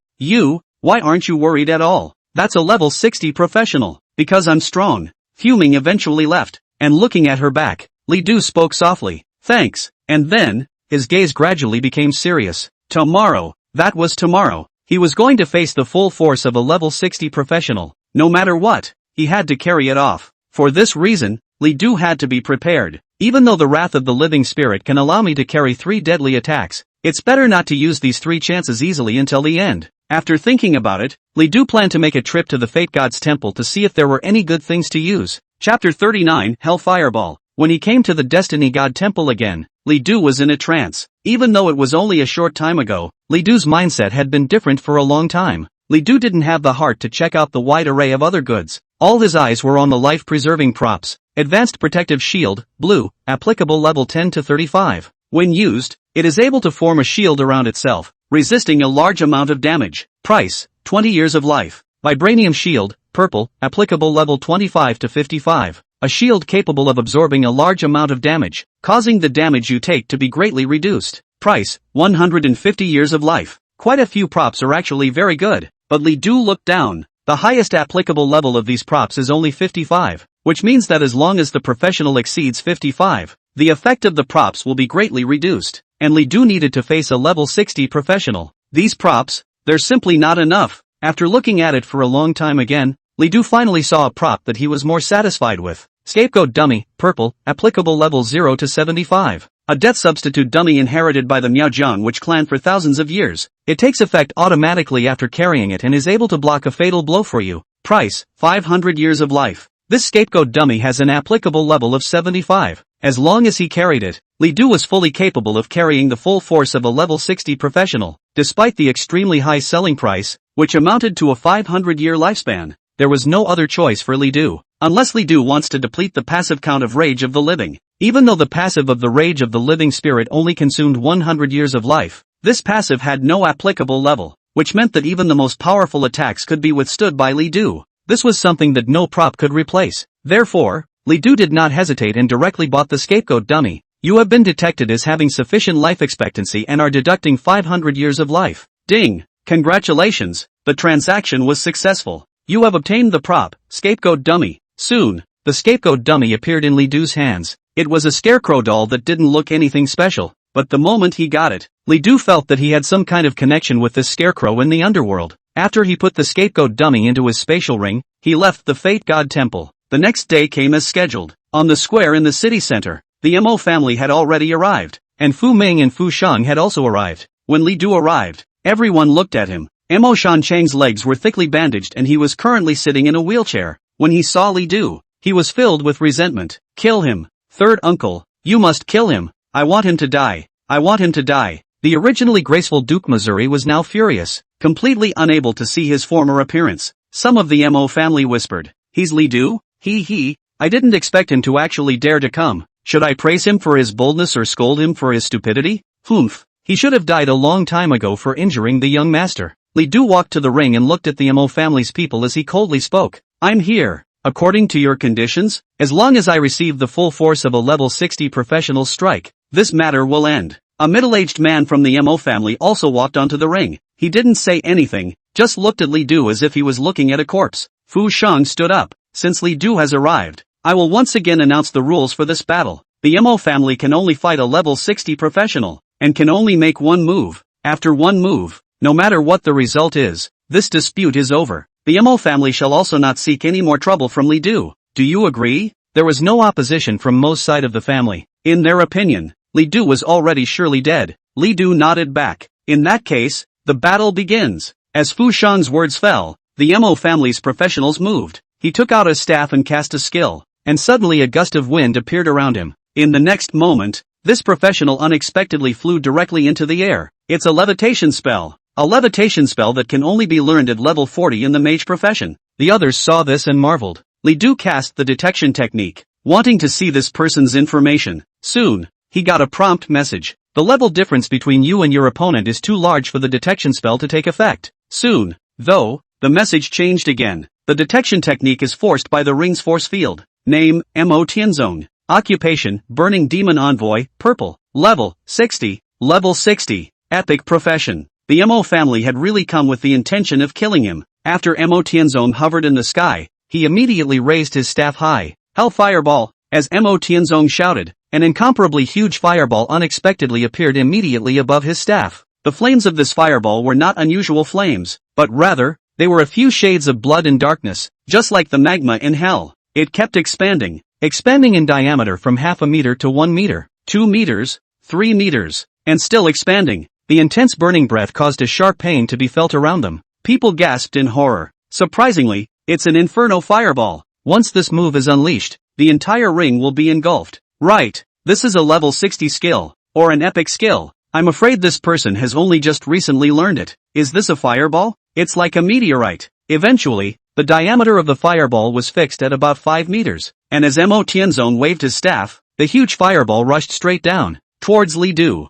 why aren't you worried at all? That's a level 60 professional. Because I'm strong. Fu Ming eventually left, and looking at her back, Li Du spoke softly. Thanks, and then, his gaze gradually became serious. Tomorrow, that was tomorrow, he was going to face the full force of a level 60 professional. No matter what, he had to carry it off. For this reason, Li Du had to be prepared. Even though the wrath of the living spirit can allow me to carry 3 deadly attacks, it's better not to use these 3 chances easily until the end. After thinking about it, Li Du planned to make a trip to the Fate God's temple to see if there were any good things to use. Chapter 39, Hell Fireball. When he came to the Destiny God Temple again, Li Du was in a trance. Even though it was only a short time ago, Li Du's mindset had been different for a long time. Li Du didn't have the heart to check out the wide array of other goods. All his eyes were on the life-preserving props. Advanced Protective Shield, Blue, applicable level 10 to 35. When used, it is able to form a shield around itself, resisting a large amount of damage. Price, 20 years of life. Vibranium Shield, Purple, applicable level 25 to 55. A shield capable of absorbing a large amount of damage, causing the damage you take to be greatly reduced. Price, 150 years of life. Quite a few props are actually very good, but Li Du looked down. The highest applicable level of these props is only 55, which means that as long as the professional exceeds 55, the effect of the props will be greatly reduced, and Li Du needed to face a level 60 professional. These props, they're simply not enough. After looking at it for a long time again, Li Du finally saw a prop that he was more satisfied with. Scapegoat Dummy, Purple, applicable level 0 to 75. A death substitute dummy inherited by the Miaojiang Witch clan for thousands of years. It takes effect automatically after carrying it and is able to block a fatal blow for you. Price, 500 years of life. This scapegoat dummy has an applicable level of 75. As long as he carried it, Li Du was fully capable of carrying the full force of a level 60 professional. Despite the extremely high selling price, which amounted to a 500-year lifespan, there was no other choice for Li Du. unless Li Du wants to deplete the passive count of Rage of the Living. Even though the passive of the Rage of the Living Spirit only consumed 100 years of life, this passive had no applicable level, which meant that even the most powerful attacks could be withstood by Li Du. This was something that no prop could replace. Therefore, Li Du did not hesitate and directly bought the scapegoat dummy. You have been detected as having sufficient life expectancy and are deducting 500 years of life. Ding! Congratulations, the transaction was successful. You have obtained the prop, scapegoat dummy. Soon, the scapegoat dummy appeared in Li Du's hands. It was a scarecrow doll that didn't look anything special, but the moment he got it, Li Du felt that he had some kind of connection with this scarecrow in the underworld. After he put the scapegoat dummy into his spatial ring, he left the Fate God Temple. The next day came as scheduled. On the square in the city center, the Mo family had already arrived, and Fu Ming and Fu Shang had also arrived. When Li Du arrived, everyone looked at him. Mo Shan Chang's legs were thickly bandaged and he was currently sitting in a wheelchair. When he saw Li Du, he was filled with resentment. Kill him. Third uncle, you must kill him. I want him to die. I want him to die. The originally graceful Duke Missouri was now furious, completely unable to see his former appearance. Some of the Mo family whispered, he's Li Du? I didn't expect him to actually dare to come. Should I praise him for his boldness or scold him for his stupidity? Humph. He should have died a long time ago for injuring the young master. Li Du walked to the ring and looked at the Mo family's people as he coldly spoke. I'm here. According to your conditions, as long as I receive the full force of a level 60 professional strike, this matter will end. A middle-aged man from the Mo family also walked onto the ring. He didn't say anything, just looked at Li Du as if he was looking at a corpse. Fu Shang stood up. Since Li Du has arrived, I will once again announce the rules for this battle. The Mo family can only fight a level 60 professional, and can only make one move. After one move, no matter what the result is, this dispute is over. The Mo family shall also not seek any more trouble from Li Du. Do you agree? There was no opposition from Mo's side of the family. In their opinion, Li Du was already surely dead. Li Du nodded back. In that case, the battle begins. As Fu Shang's words fell, the Mo family's professionals moved. He took out a staff and cast a skill, and suddenly a gust of wind appeared around him. In the next moment, this professional unexpectedly flew directly into the air. It's a levitation spell. A levitation spell that can only be learned at level 40 in the mage profession. The others saw this and marveled. Li Du cast the detection technique, wanting to see this person's information. Soon, he got a prompt message. The level difference between you and your opponent is too large for the detection spell to take effect. Soon, though, the message changed again. The detection technique is forced by the ring's force field. Name, Mo Tianzong. Occupation, Burning Demon Envoy, Purple. Level, 60. Level 60. Epic Profession. The Mo family had really come with the intention of killing him. After Mo Tianzong hovered in the sky, he immediately raised his staff high. Hell Fireball! As Mo Tianzong shouted, an incomparably huge fireball unexpectedly appeared immediately above his staff. The flames of this fireball were not unusual flames, but rather, they were a few shades of blood and darkness, just like the magma in hell. It kept expanding in diameter from half a meter to 1 meter, 2 meters, 3 meters, and still expanding. The intense burning breath caused a sharp pain to be felt around them. People gasped in horror. Surprisingly, it's an inferno fireball. Once this move is unleashed, the entire ring will be engulfed. Right, this is a level 60 skill, or an epic skill. I'm afraid this person has only just recently learned it. Is this a fireball? It's like a meteorite. Eventually, the diameter of the fireball was fixed at about 5 meters, and as Mo Tianzong waved his staff, the huge fireball rushed straight down, towards Li Du.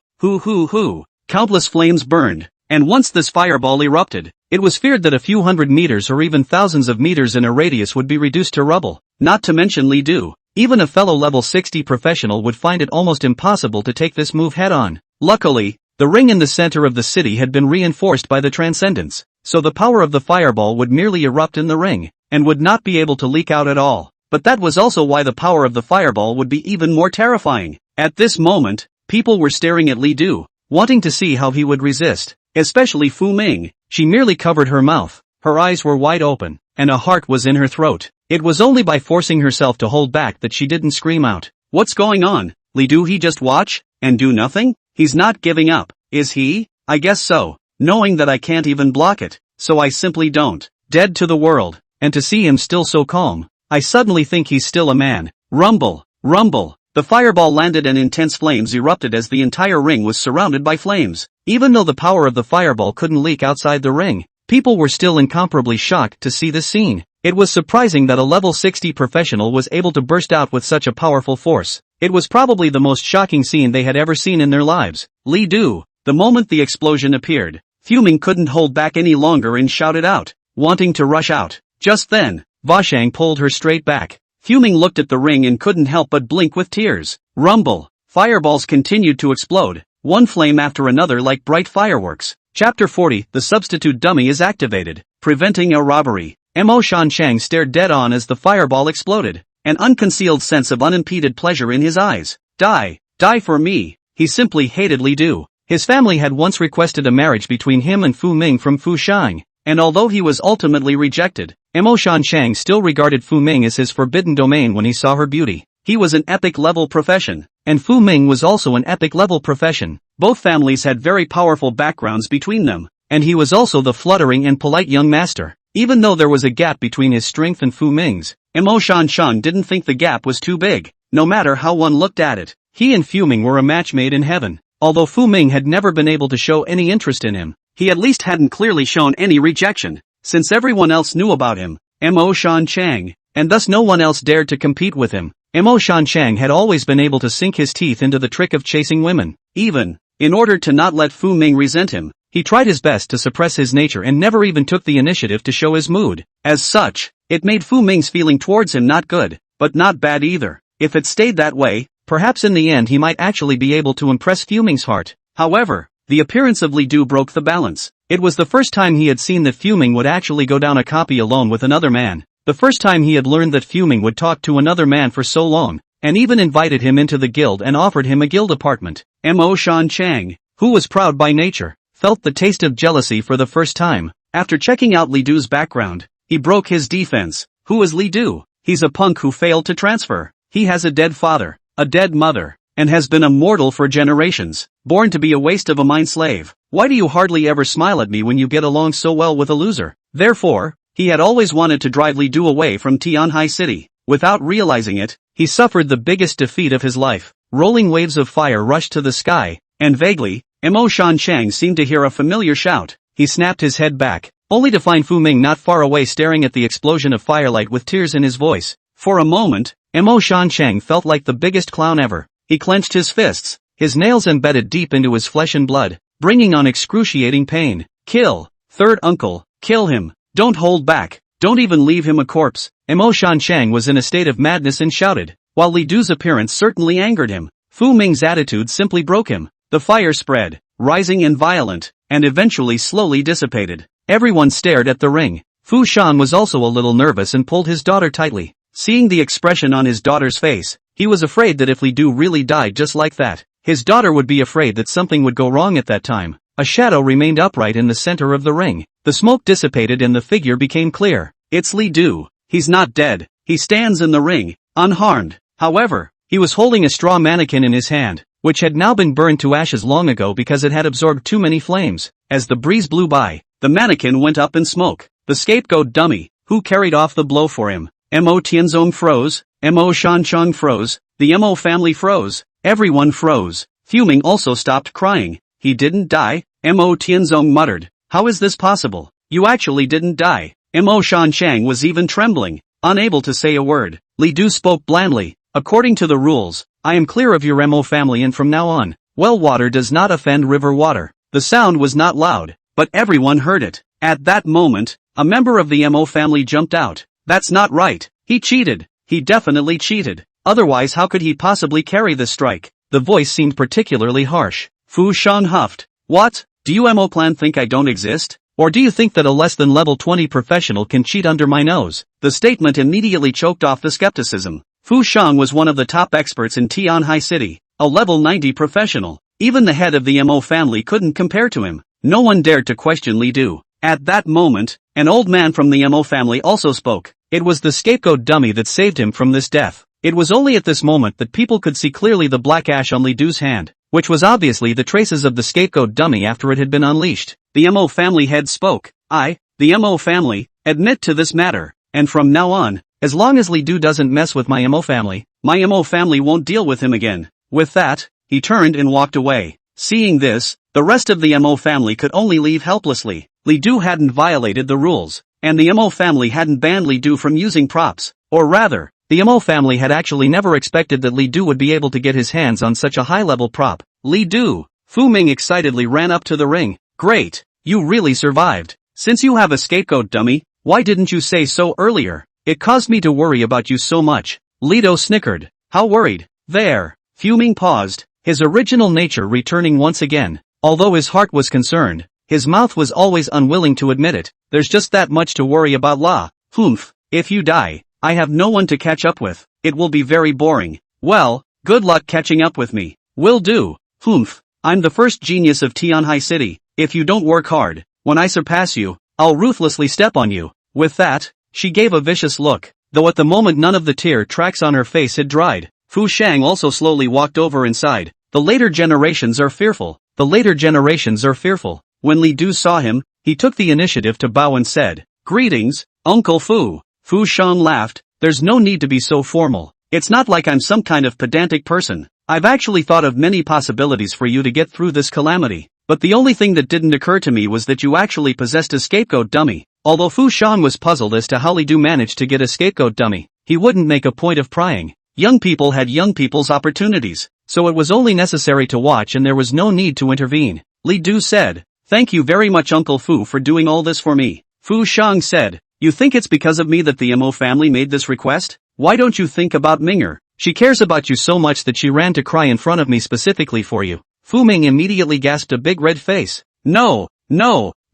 Countless flames burned, and once this fireball erupted, it was feared that a few hundred meters or even thousands of meters in a radius would be reduced to rubble, not to mention Li Du. Even a fellow level 60 professional would find it almost impossible to take this move head-on. Luckily, the ring in the center of the city had been reinforced by the transcendence, so the power of the fireball would merely erupt in the ring, and would not be able to leak out at all. But that was also why the power of the fireball would be even more terrifying. At this moment, people were staring at Li Du, wanting to see how he would resist, especially Fu Ming. She merely covered her mouth, her eyes were wide open, and a heart was in her throat. It was only by forcing herself to hold back that she didn't scream out. What's going on? Li Du, he just watch, and do nothing? He's not giving up, is he? I guess so, knowing that I can't even block it, so I simply don't. Dead to the world, and to see him still so calm, I suddenly think he's still a man. Rumble, rumble. The fireball landed and intense flames erupted as the entire ring was surrounded by flames. Even though the power of the fireball couldn't leak outside the ring, people were still incomparably shocked to see this scene. It was surprising that a level 60 professional was able to burst out with such a powerful force. It was probably the most shocking scene they had ever seen in their lives. Li Du. The moment the explosion appeared, Fuming couldn't hold back any longer and shouted out, wanting to rush out. Just then, Vashang pulled her straight back. Fuming looked at the ring and couldn't help but blink with tears. Rumble. Fireballs continued to explode, one flame after another like bright fireworks. Chapter 40. The substitute dummy is activated, preventing a robbery. Mo Shanchang stared dead on as the fireball exploded, an unconcealed sense of unimpeded pleasure in his eyes. Die for me. He simply hated Li Du. His family had once requested a marriage between him and Fu Ming from Fu Shang, and although he was ultimately rejected, Mo Shanchang still regarded Fu Ming as his forbidden domain when he saw her beauty. He was an epic-level profession, and Fu Ming was also an epic-level profession. Both families had very powerful backgrounds between them, and he was also the fluttering and polite young master. Even though there was a gap between his strength and Fu Ming's, Mo Shanchang didn't think the gap was too big. No matter how one looked at it, he and Fu Ming were a match made in heaven. Although Fu Ming had never been able to show any interest in him, he at least hadn't clearly shown any rejection, since everyone else knew about him, Mo Shanchang, and thus no one else dared to compete with him. Mo Shanchang had always been able to sink his teeth into the trick of chasing women. Even, in order to not let Fu Ming resent him, he tried his best to suppress his nature and never even took the initiative to show his mood. As such, it made Fu Ming's feeling towards him not good, but not bad either. If it stayed that way, perhaps in the end he might actually be able to impress Fu Ming's heart. However, the appearance of Li Du broke the balance. It was the first time he had seen that Fu Ming would actually go down a copy alone with another man. The first time he had learned that Fu Ming would talk to another man for so long, and even invited him into the guild and offered him a guild apartment. Mo Shanchang, who was proud by nature, felt the taste of jealousy for the first time. After checking out Li Du's background, he broke his defense. Who is Li Du? He's a punk who failed to transfer. He has a dead father, a dead mother, and has been a mortal for generations, born to be a waste of a mind slave. Why do you hardly ever smile at me when you get along so well with a loser? Therefore, he had always wanted to drive Li Du away from Tianhai City. Without realizing it, he suffered the biggest defeat of his life. Rolling waves of fire rushed to the sky, and vaguely, Mo Shanchang seemed to hear a familiar shout. He snapped his head back, only to find Fu Ming not far away staring at the explosion of firelight with tears in his voice. For a moment, Mo Shanchang felt like the biggest clown ever. He clenched his fists, his nails embedded deep into his flesh and blood, bringing on excruciating pain. Kill, third uncle, kill him. Don't hold back, don't even leave him a corpse. Mo Shanchang was in a state of madness and shouted. While Li Du's appearance certainly angered him, Fu Ming's attitude simply broke him. The fire spread, rising and violent, and eventually slowly dissipated. Everyone stared at the ring. Fu Shan was also a little nervous and pulled his daughter tightly. Seeing the expression on his daughter's face, he was afraid that if Li Du really died just like that, his daughter would be afraid that something would go wrong at that time. A shadow remained upright in the center of the ring. The smoke dissipated and the figure became clear. It's Li Du. He's not dead. He stands in the ring, unharmed. However, he was holding a straw mannequin in his hand, which had now been burned to ashes long ago because it had absorbed too many flames. As the breeze blew by, the mannequin went up in smoke. The scapegoat dummy, who carried off the blow for him, Mo Tianzong froze, Mo Shanchang froze, the Mo family froze, everyone froze. Fu Ming also stopped crying. He didn't die? Mo Tianzong muttered. How is this possible? You actually didn't die. Mo Shanchang was even trembling, unable to say a word. Li Du spoke blandly. According to the rules, I am clear of your Mo family and from now on, well water does not offend river water. The sound was not loud, but everyone heard it. At that moment, a member of the Mo family jumped out. That's not right. He cheated. He definitely cheated. Otherwise how could he possibly carry the strike? The voice seemed particularly harsh. Fu Shang huffed. What? Do you Mo clan think I don't exist? Or do you think that a less than level 20 professional can cheat under my nose? The statement immediately choked off the skepticism. Fu Shang was one of the top experts in Tianhai City, a level 90 professional. Even the head of the Mo family couldn't compare to him. No one dared to question Li Du. At that moment, an old man from the Mo family also spoke. It was the scapegoat dummy that saved him from this death. It was only at this moment that people could see clearly the black ash on Li Du's hand, which was obviously the traces of the scapegoat dummy after it had been unleashed. The Mo family head spoke. I, the Mo family, admit to this matter, and from now on, as long as Li Du doesn't mess with my Mo family won't deal with him again. With that, he turned and walked away. Seeing this, the rest of the Mo family could only leave helplessly. Li Du hadn't violated the rules. and the Mo family hadn't banned Li Du from using props, or rather, the Mo family had actually never expected that Li Du would be able to get his hands on such a high-level prop. Li Du! Fu Ming excitedly ran up to the ring. Great! You really survived. Since you have a scapegoat, dummy, why didn't you say so earlier? It caused me to worry about you so much. Li Du snickered. How worried? There. Fu Ming paused, his original nature returning once again. Although his heart was concerned, his mouth was always unwilling to admit it. There's just that much to worry about. Humph. If you die, I have no one to catch up with. It will be very boring. Well, good luck catching up with me. Will do. Humph. I'm the first genius of Tianhai City. If you don't work hard, when I surpass you, I'll ruthlessly step on you. With that, she gave a vicious look, though at the moment none of the tear tracks on her face had dried. Fu Shang also slowly walked over inside. The later generations are fearful. The later generations are fearful. When Li Du saw him, he took the initiative to bow and said, Greetings, Uncle Fu. Fu Shang laughed. There's no need to be so formal. It's not like I'm some kind of pedantic person. I've actually thought of many possibilities for you to get through this calamity. But the only thing that didn't occur to me was that you actually possessed a scapegoat dummy. Although Fu Shang was puzzled as to how Li Du managed to get a scapegoat dummy, he wouldn't make a point of prying. Young people had young people's opportunities, so it was only necessary to watch and there was no need to intervene. Li Du said, Thank you very much Uncle Fu for doing all this for me. Fu Shang said, You think it's because of me that the Mo family made this request? Why don't you think about Minger? She cares about you so much that she ran to cry in front of me specifically for you. Fu Ming immediately gasped a big red face. No,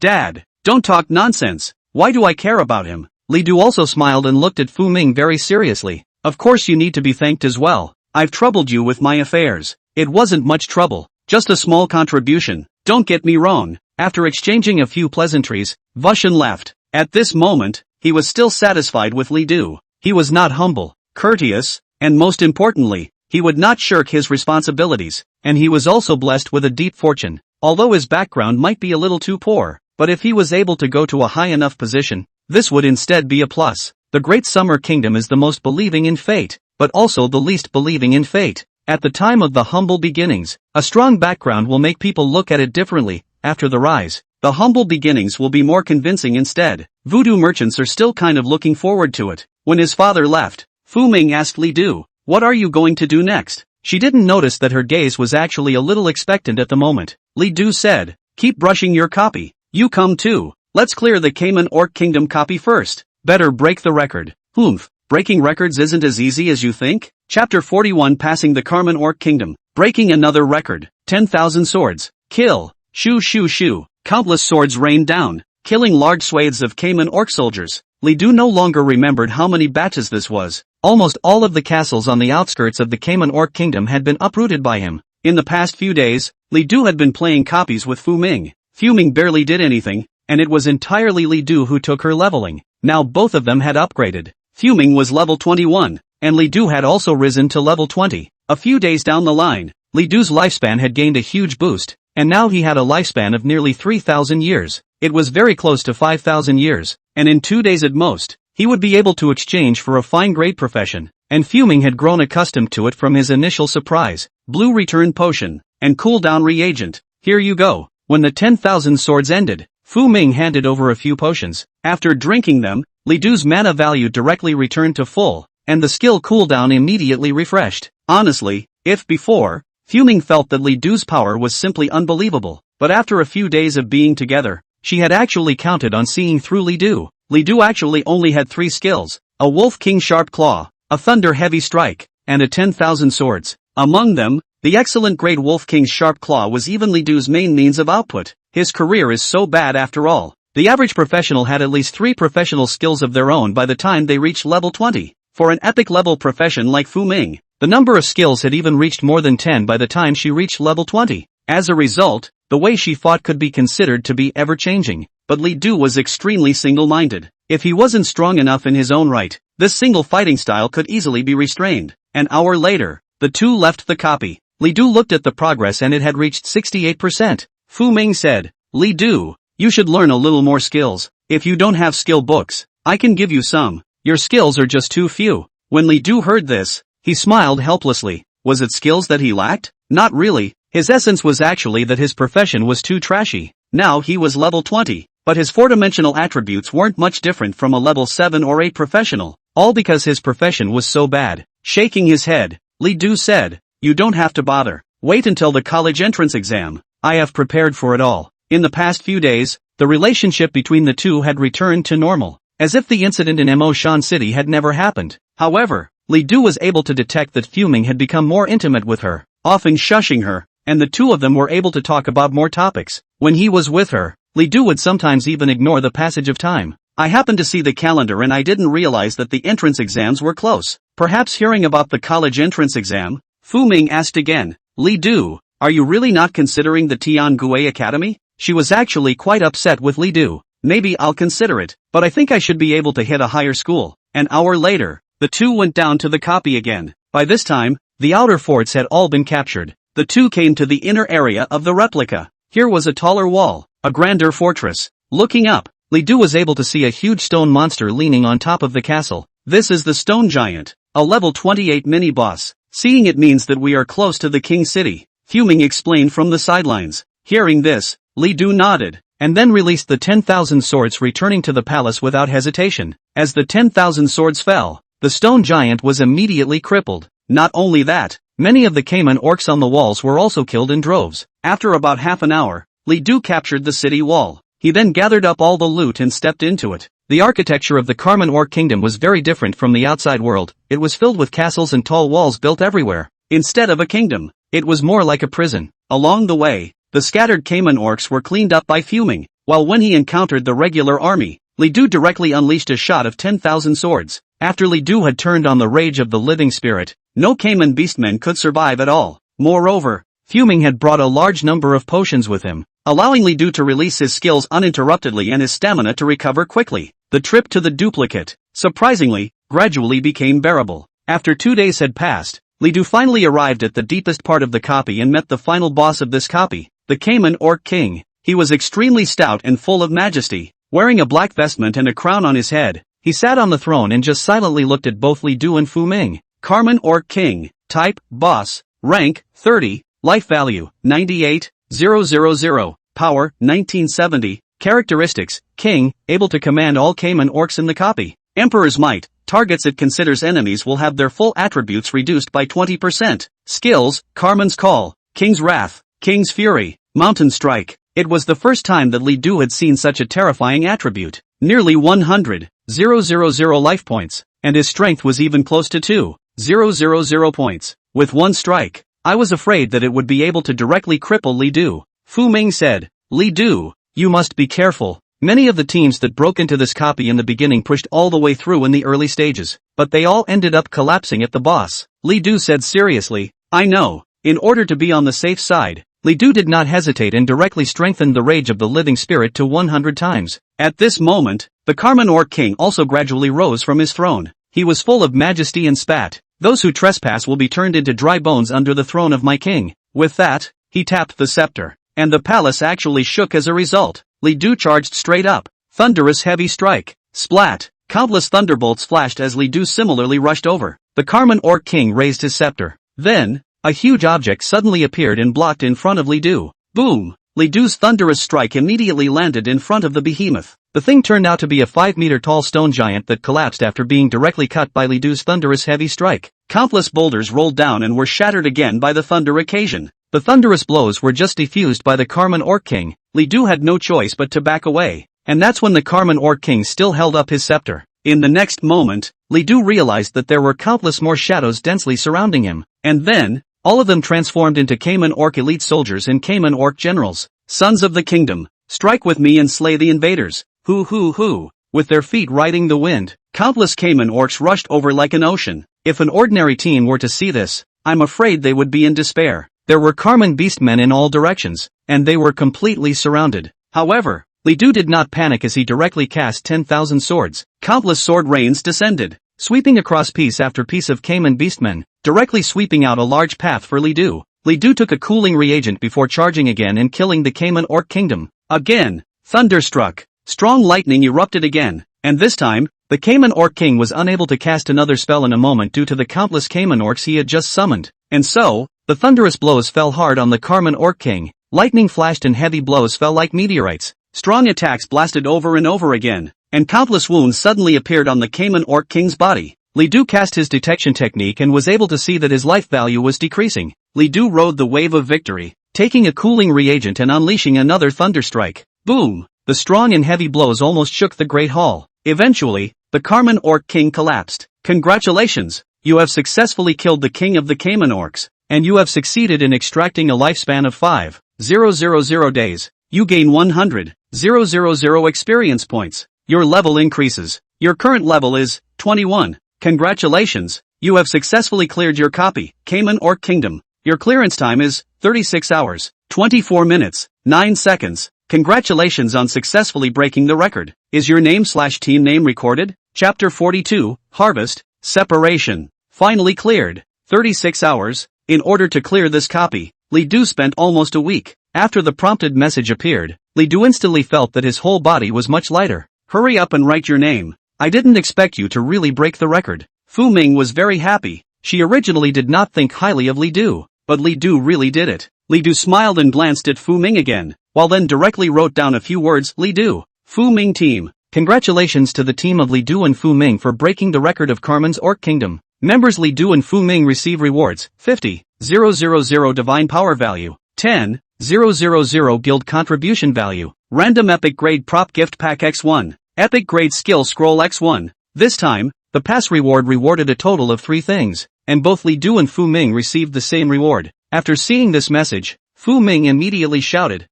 Dad, don't talk nonsense. Why do I care about him? Li Du also smiled and looked at Fu Ming very seriously. Of course you need to be thanked as well. I've troubled you with my affairs. It wasn't much trouble, just a small contribution. Don't get me wrong. After exchanging a few pleasantries, Vushan left. At this moment, he was still satisfied with Li Du. He was not humble, courteous, and most importantly, he would not shirk his responsibilities, and he was also blessed with a deep fortune. Although his background might be a little too poor, but if he was able to go to a high enough position, this would instead be a plus. The Great Summer Kingdom is the most believing in fate, but also the least believing in fate. At the time of the humble beginnings, a strong background will make people look at it differently. After the rise, the humble beginnings will be more convincing instead. Voodoo merchants are still kind of looking forward to it. When his father left, Fu Ming asked Li Du, What are you going to do next? She didn't notice that her gaze was actually a little expectant at the moment. Li Du said, Keep brushing your copy. You come too. Let's clear the Cayman Orc Kingdom copy first. Better break the record. Humph, breaking records isn't as easy as you think? Chapter 41 Passing the Cayman Orc Kingdom. Breaking another record. 10,000 swords. Kill. Shoo shoo shoo. Countless swords rained down, killing large swathes of Cayman Orc soldiers. Li Du no longer remembered how many batches this was. Almost all of the castles on the outskirts of the Cayman Orc Kingdom had been uprooted by him. In the past few days, Li Du had been playing copies with Fu Ming. Fu Ming barely did anything, and it was entirely Li Du who took her leveling. Now both of them had upgraded. Fu Ming was level 21, and Li Du had also risen to level 20. A few days down the line, Li Du's lifespan had gained a huge boost, and now he had a lifespan of nearly 3,000 years. It was very close to 5,000 years, and in 2 days at most, he would be able to exchange for a fine-grade profession, and Fu Ming had grown accustomed to it from his initial surprise. Blue return potion, and cooldown reagent. Here you go. When the 10,000 swords ended, Fu Ming handed over a few potions. After drinking them, Li Du's mana value directly returned to full, and the skill cooldown immediately refreshed. Honestly, if before, Fu Ming felt that Li Du's power was simply unbelievable, but after a few days of being together, she had actually counted on seeing through Li Du. Li Du actually only had 3 skills, a Wolf King Sharp Claw, a Thunder Heavy Strike, and a 10,000 swords. Among them, the excellent Great Wolf King's Sharp Claw was even Li Du's main means of output. His career is so bad after all. The average professional had at least 3 professional skills of their own by the time they reached level 20. For an epic level profession like Fu Ming, the number of skills had even reached more than 10 by the time she reached level 20. As a result, the way she fought could be considered to be ever-changing. But Li Du was extremely single-minded. If he wasn't strong enough in his own right, this single fighting style could easily be restrained. An hour later, the two left the copy. Li Du looked at the progress and it had reached 68%. Fu Ming said, Li Du, you should learn a little more skills. If you don't have skill books, I can give you some. Your skills are just too few. When Li Du heard this, he smiled helplessly. Was it skills that he lacked? Not really. His essence was actually that his profession was too trashy. Now he was level 20, but his four-dimensional attributes weren't much different from a level 7 or 8 professional, all because his profession was so bad. Shaking his head, Li Du said, "You don't have to bother. Wait until the college entrance exam. I have prepared for it all." In the past few days, the relationship between the two had returned to normal, as if the incident in Mo Shan City had never happened. However, Li Du was able to detect that Fu Ming had become more intimate with her, often shushing her, and the two of them were able to talk about more topics. When he was with her, Li Du would sometimes even ignore the passage of time. "I happened to see the calendar and I didn't realize that the entrance exams were close. Perhaps hearing about the college entrance exam?" Fu Ming asked again. "Li Du, are you really not considering the Tiangue Academy?" She was actually quite upset with Li Du. "Maybe I'll consider it, but I think I should be able to hit a higher school." An hour later, the two went down to the copy again. By this time, the outer forts had all been captured. The two came to the inner area of the replica. Here was a taller wall, a grander fortress. Looking up, Li Du was able to see a huge stone monster leaning on top of the castle. "This is the stone giant, a level 28 mini-boss. Seeing it means that we are close to the king city," Fu Ming explained from the sidelines. Hearing this, Li Du nodded, and then released the 10,000 swords, returning to the palace without hesitation. As the 10,000 swords fell, the stone giant was immediately crippled. Not only that, many of the Cayman orcs on the walls were also killed in droves. After about half an hour, Li Du captured the city wall. He then gathered up all the loot and stepped into it. The architecture of the Carmen Orc Kingdom was very different from the outside world. It was filled with castles and tall walls built everywhere. Instead of a kingdom, it was more like a prison. Along the way, the scattered Cayman orcs were cleaned up by Fu Ming, while when he encountered the regular army, Li Du directly unleashed a shot of 10,000 swords. After Li Du had turned on the rage of the living spirit, no Cayman beastmen could survive at all. Moreover, Fu Ming had brought a large number of potions with him, allowing Li Du to release his skills uninterruptedly and his stamina to recover quickly. The trip to the duplicate, surprisingly, gradually became bearable. After 2 days had passed, Li Du finally arrived at the deepest part of the copy and met the final boss of this copy, the Cayman Orc King. He was extremely stout and full of majesty, wearing a black vestment and a crown on his head. He sat on the throne and just silently looked at both Li Du and Fu Ming. Carmen Orc King, type, boss, rank, 30, life value, 98,000, power, 1970, characteristics, king, able to command all Cayman orcs in the copy. Emperor's might, targets it considers enemies will have their full attributes reduced by 20%. Skills, Carmen's Call, King's Wrath, King's Fury, Mountain Strike. It was the first time that Li Du had seen such a terrifying attribute. Nearly 100,000 life points, and his strength was even close to 2,000 points. With one strike, I was afraid that it would be able to directly cripple Li Du. Fu Ming said, "Li Du, you must be careful." Many of the teams that broke into this copy in the beginning pushed all the way through in the early stages, but they all ended up collapsing at the boss. Li Du said seriously, "I know." In order to be on the safe side, Li Du did not hesitate and directly strengthened the rage of the living spirit to 100 times. At this moment, the Carmen Orc King also gradually rose from his throne. He was full of majesty and spat. "Those who trespass will be turned into dry bones under the throne of my king." With that, he tapped the scepter, and the palace actually shook as a result. Li Du charged straight up. Thunderous heavy strike. Splat. Countless thunderbolts flashed as Li Du similarly rushed over. The Carmen Orc King raised his scepter. Then, a huge object suddenly appeared and blocked in front of Li Du. Boom! Li Du's thunderous strike immediately landed in front of the behemoth. The thing turned out to be a 5-meter tall stone giant that collapsed after being directly cut by Li Du's thunderous heavy strike. Countless boulders rolled down and were shattered again by the thunder occasion. The thunderous blows were just diffused by the Carmen Orc King. Li Du had no choice but to back away, and that's when the Carmen Orc King still held up his scepter. In the next moment, Li Du realized that there were countless more shadows densely surrounding him, and then, all of them transformed into Cayman Orc elite soldiers and Cayman Orc generals. Sons of the kingdom, strike with me and slay the invaders. Hoo hoo hoo. With their feet riding the wind, countless Cayman Orcs rushed over like an ocean. If an ordinary teen were to see this, I'm afraid they would be in despair. There were Carmen beastmen in all directions, and they were completely surrounded. However, Li Du did not panic as he directly cast 10,000 swords. Countless sword rains descended, sweeping across piece after piece of Cayman beastmen, directly sweeping out a large path for Li Du. Li Du took a cooling reagent before charging again and killing the Cayman Orc Kingdom. Again, thunder struck. Strong lightning erupted again, and this time, the Cayman Orc King was unable to cast another spell in a moment due to the countless Cayman Orcs he had just summoned. And so, the thunderous blows fell hard on the Carmen Orc King. Lightning flashed and heavy blows fell like meteorites. Strong attacks blasted over and over again, and countless wounds suddenly appeared on the Cayman Orc King's body. Li Du cast his detection technique and was able to see that his life value was decreasing. Li Du rode the wave of victory, taking a cooling reagent and unleashing another thunderstrike. Boom! The strong and heavy blows almost shook the Great Hall. Eventually, the Cayman Orc King collapsed. Congratulations! You have successfully killed the King of the Cayman Orcs, and you have succeeded in extracting a lifespan of 5,000 days. You gain 100,000 experience points. Your level increases. Your current level is 21. Congratulations! You have successfully cleared your copy, Cayman Orc Kingdom. Your clearance time is 36 hours, 24 minutes, 9 seconds. Congratulations on successfully breaking the record. Is your name/team name recorded? Chapter 42, Harvest, Separation. Finally cleared. 36 hours. In order to clear this copy, Li Du spent almost a week. After the prompted message appeared, Li Du instantly felt that his whole body was much lighter. Hurry up and write your name. I didn't expect you to really break the record. Fu Ming was very happy. She originally did not think highly of Li Du, but Li Du really did it. Li Du smiled and glanced at Fu Ming again, while then directly wrote down a few words. Li Du, Fu Ming team. Congratulations to the team of Li Du and Fu Ming for breaking the record of Cayman's Orc Kingdom. Members Li Du and Fu Ming receive rewards, 50,000 divine power value, 10,000 guild contribution value, random epic grade prop gift pack X1, epic grade skill scroll X1. This time, the pass reward rewarded a total of 3 things, and both Li Du and Fu Ming received the same reward. After seeing this message, Fu Ming immediately shouted,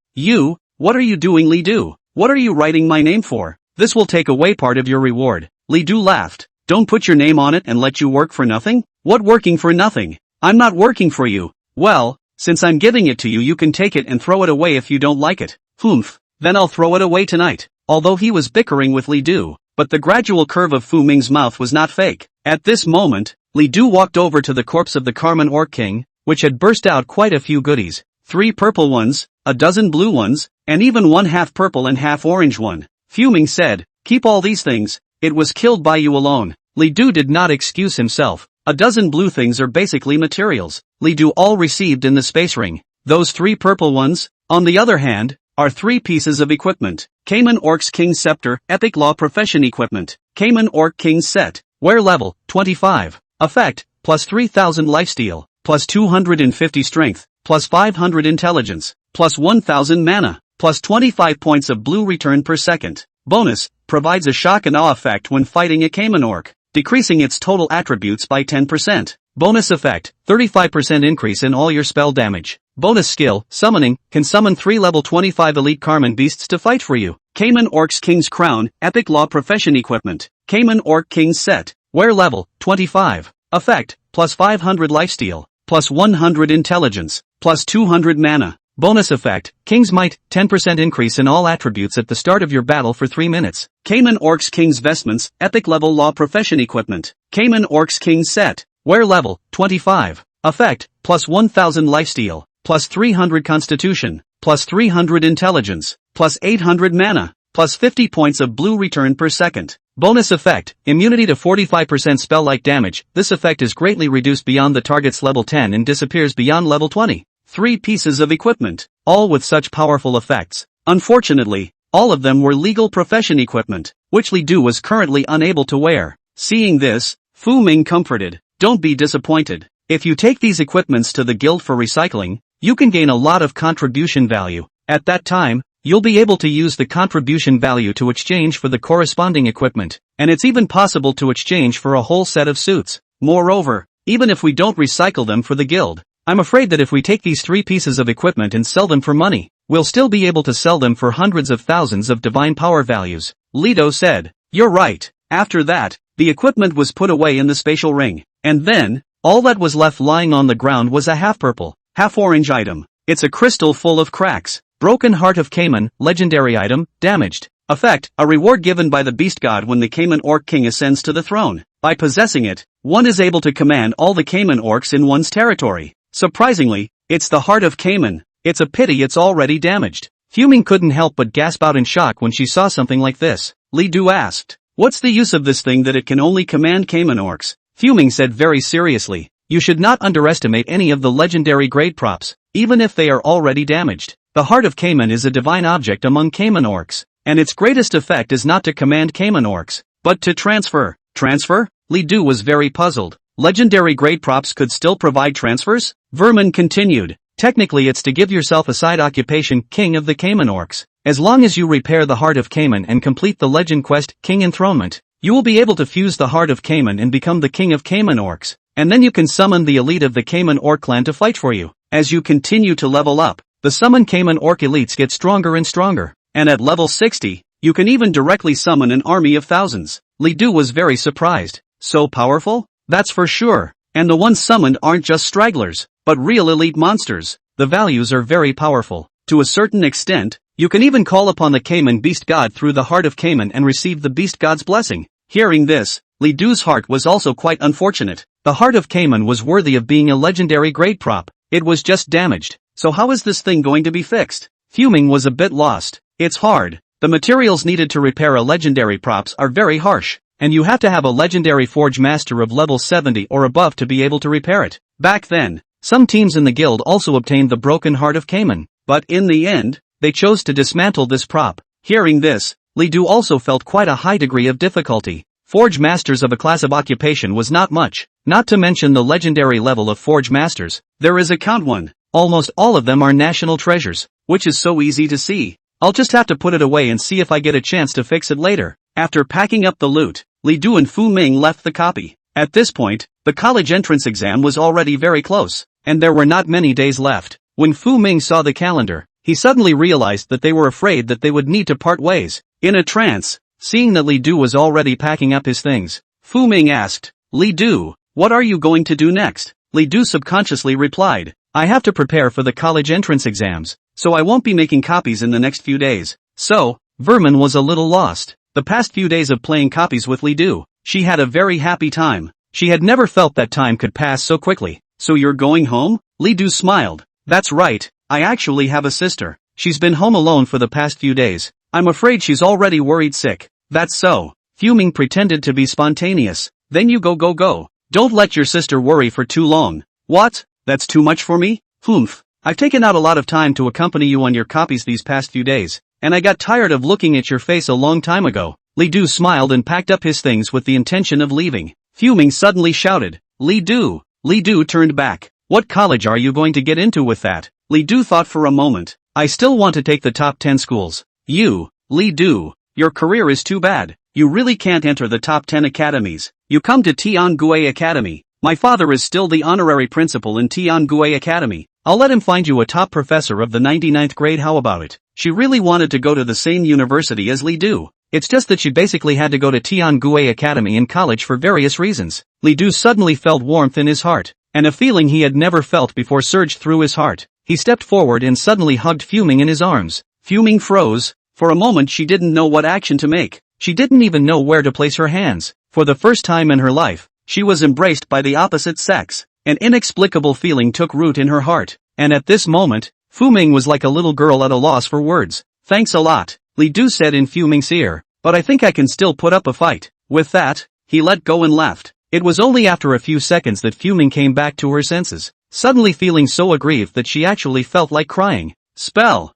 what are you doing, Li Du? What are you writing my name for? This will take away part of your reward. Li Du laughed. Don't put your name on it and let you work for nothing? What working for nothing? I'm not working for you. Well, since I'm giving it to you, you can take it and throw it away if you don't like it. Humph. Then I'll throw it away tonight. Although he was bickering with Li Du, but the gradual curve of Fu Ming's mouth was not fake. At this moment, Li Du walked over to the corpse of the Cayman Orc King, which had burst out quite a few goodies. 3 purple ones, a dozen blue ones, and even one half purple and half orange one. Fu Ming said, keep all these things. It was killed by you alone. Li Du did not excuse himself. A dozen blue things are basically materials. Li Du all received in the space ring. Those 3 purple ones, on the other hand, are 3 pieces of equipment. Cayman Orc's King's Scepter, Epic Law Profession Equipment. Cayman Orc King's Set. Wear level, 25. Effect, plus 3000 lifesteal, plus 250 strength, plus 500 intelligence, plus 1000 mana, plus 25 points of blue return per second. Bonus, provides a shock and awe effect when fighting a Cayman Orc, decreasing its total attributes by 10%. Bonus effect, 35% increase in all your spell damage. Bonus skill, summoning, can summon 3 level 25 elite Cayman beasts to fight for you. Cayman Orc's King's Crown, Epic Law Profession Equipment. Cayman Orc King's Set. Wear level, 25. Effect, plus 500 lifesteal, plus 100 intelligence, plus 200 mana. Bonus effect, King's Might, 10% increase in all attributes at the start of your battle for 3 minutes. Cayman Orc's King's Vestments, Epic Level Law Profession Equipment. Cayman Orc's King's Set. Wear level, 25. Effect, plus 1000 lifesteal, plus 300 constitution, plus 300 intelligence, plus 800 mana, plus 50 points of blue return per second. Bonus effect, immunity to 45% spell-like damage. This effect is greatly reduced beyond the target's level 10 and disappears beyond level 20. 3 pieces of equipment, all with such powerful effects. Unfortunately, all of them were legal profession equipment, which Li Du was currently unable to wear. Seeing this, Fu Ming comforted. Don't be disappointed. If you take these equipments to the guild for recycling, you can gain a lot of contribution value. At that time, you'll be able to use the contribution value to exchange for the corresponding equipment, and it's even possible to exchange for a whole set of suits. Moreover, even if we don't recycle them for the guild, I'm afraid that if we take these 3 pieces of equipment and sell them for money, we'll still be able to sell them for hundreds of thousands of divine power values. Li Du said, you're right. After that, the equipment was put away in the spatial ring, and then, all that was left lying on the ground was a half-purple, half-orange item. It's a crystal full of cracks. Broken Heart of Cayman, legendary item, damaged. Effect, a reward given by the Beast God when the Cayman Orc King ascends to the throne. By possessing it, one is able to command all the Cayman Orcs in one's territory. Surprisingly, it's the Heart of Cayman. It's a pity it's already damaged. Fu Ming couldn't help but gasp out in shock when she saw something like this. Li Du asked, what's the use of this thing that it can only command Cayman Orcs? Fu Ming said very seriously, you should not underestimate any of the legendary grade props, even if they are already damaged. The heart of Cayman is a divine object among Cayman orcs, and its greatest effect is not to command Cayman orcs, but to transfer. Transfer? Li Du was very puzzled. Legendary grade props could still provide transfers? Vermin continued. Technically it's to give yourself a side occupation, King of the Cayman orcs. As long as you repair the heart of Cayman and complete the legend quest, King Enthronement, you will be able to fuse the heart of Cayman and become the King of Cayman orcs, and then you can summon the elite of the Cayman orc clan to fight for you. As you continue to level up, the summoned Cayman orc elites get stronger and stronger, and at level 60, you can even directly summon an army of thousands. Li Du was very surprised. So powerful? That's for sure. And the ones summoned aren't just stragglers, but real elite monsters. The values are very powerful. To a certain extent, you can even call upon the Cayman beast god through the heart of Cayman and receive the beast god's blessing. Hearing this, Li Du's heart was also quite unfortunate. The heart of Cayman was worthy of being a legendary grade prop. It was just damaged. So how is this thing going to be fixed? Fuming was a bit lost. It's hard. The materials needed to repair a legendary props are very harsh, and you have to have a legendary forge master of level 70 or above to be able to repair it. Back then, some teams in the guild also obtained the broken heart of Cayman, but in the end, they chose to dismantle this prop. Hearing this, Li Du also felt quite a high degree of difficulty. Forge masters of a class of occupation was not much, not to mention the legendary level of forge masters. There is a count one. Almost all of them are national treasures, which is so easy to see. I'll just have to put it away and see if I get a chance to fix it later. After packing up the loot, Li Du and Fu Ming left the copy. At this point, the college entrance exam was already very close, and there were not many days left. When Fu Ming saw the calendar, he suddenly realized that they were afraid that they would need to part ways. In a trance, seeing that Li Du was already packing up his things, Fu Ming asked, "Li Du, what are you going to do next?" Li Du subconsciously replied, "I have to prepare for the college entrance exams, so I won't be making copies in the next few days." So, Vermin was a little lost. The past few days of playing copies with Li Du, she had a very happy time. She had never felt that time could pass so quickly. "So you're going home?" Li Du smiled. "That's right, I actually have a sister. She's been home alone for the past few days. I'm afraid she's already worried sick." "That's so." Fuming pretended to be spontaneous. "Then you go. Don't let your sister worry for too long." "What? That's too much for me?" "Humph. I've taken out a lot of time to accompany you on your copies these past few days, and I got tired of looking at your face a long time ago." Li Du smiled and packed up his things with the intention of leaving. Fuming suddenly shouted, "Li Du!" Li Du turned back. "What college are you going to get into with that?" Li Du thought for a moment. "I still want to take the top 10 schools." "You, Li Du, your career is too bad. You really can't enter the top 10 academies. You come to Tiangue Academy. My father is still the honorary principal in Tiangue Academy. I'll let him find you a top professor of the 99th grade. How about it?" She really wanted to go to the same university as Li Du. It's just that she basically had to go to Tiangue Academy in college for various reasons. Li Du suddenly felt warmth in his heart, and a feeling he had never felt before surged through his heart. He stepped forward and suddenly hugged Fuming in his arms. Fuming froze. For a moment she didn't know what action to make. She didn't even know where to place her hands. For the first time in her life, she was embraced by the opposite sex. An inexplicable feeling took root in her heart, and at this moment, Fuming was like a little girl at a loss for words. "Thanks a lot," Li Du said in Fuming's ear, "but I think I can still put up a fight." With that, he let go and left. It was only after a few seconds that Fuming came back to her senses, suddenly feeling so aggrieved that she actually felt like crying. "Spell!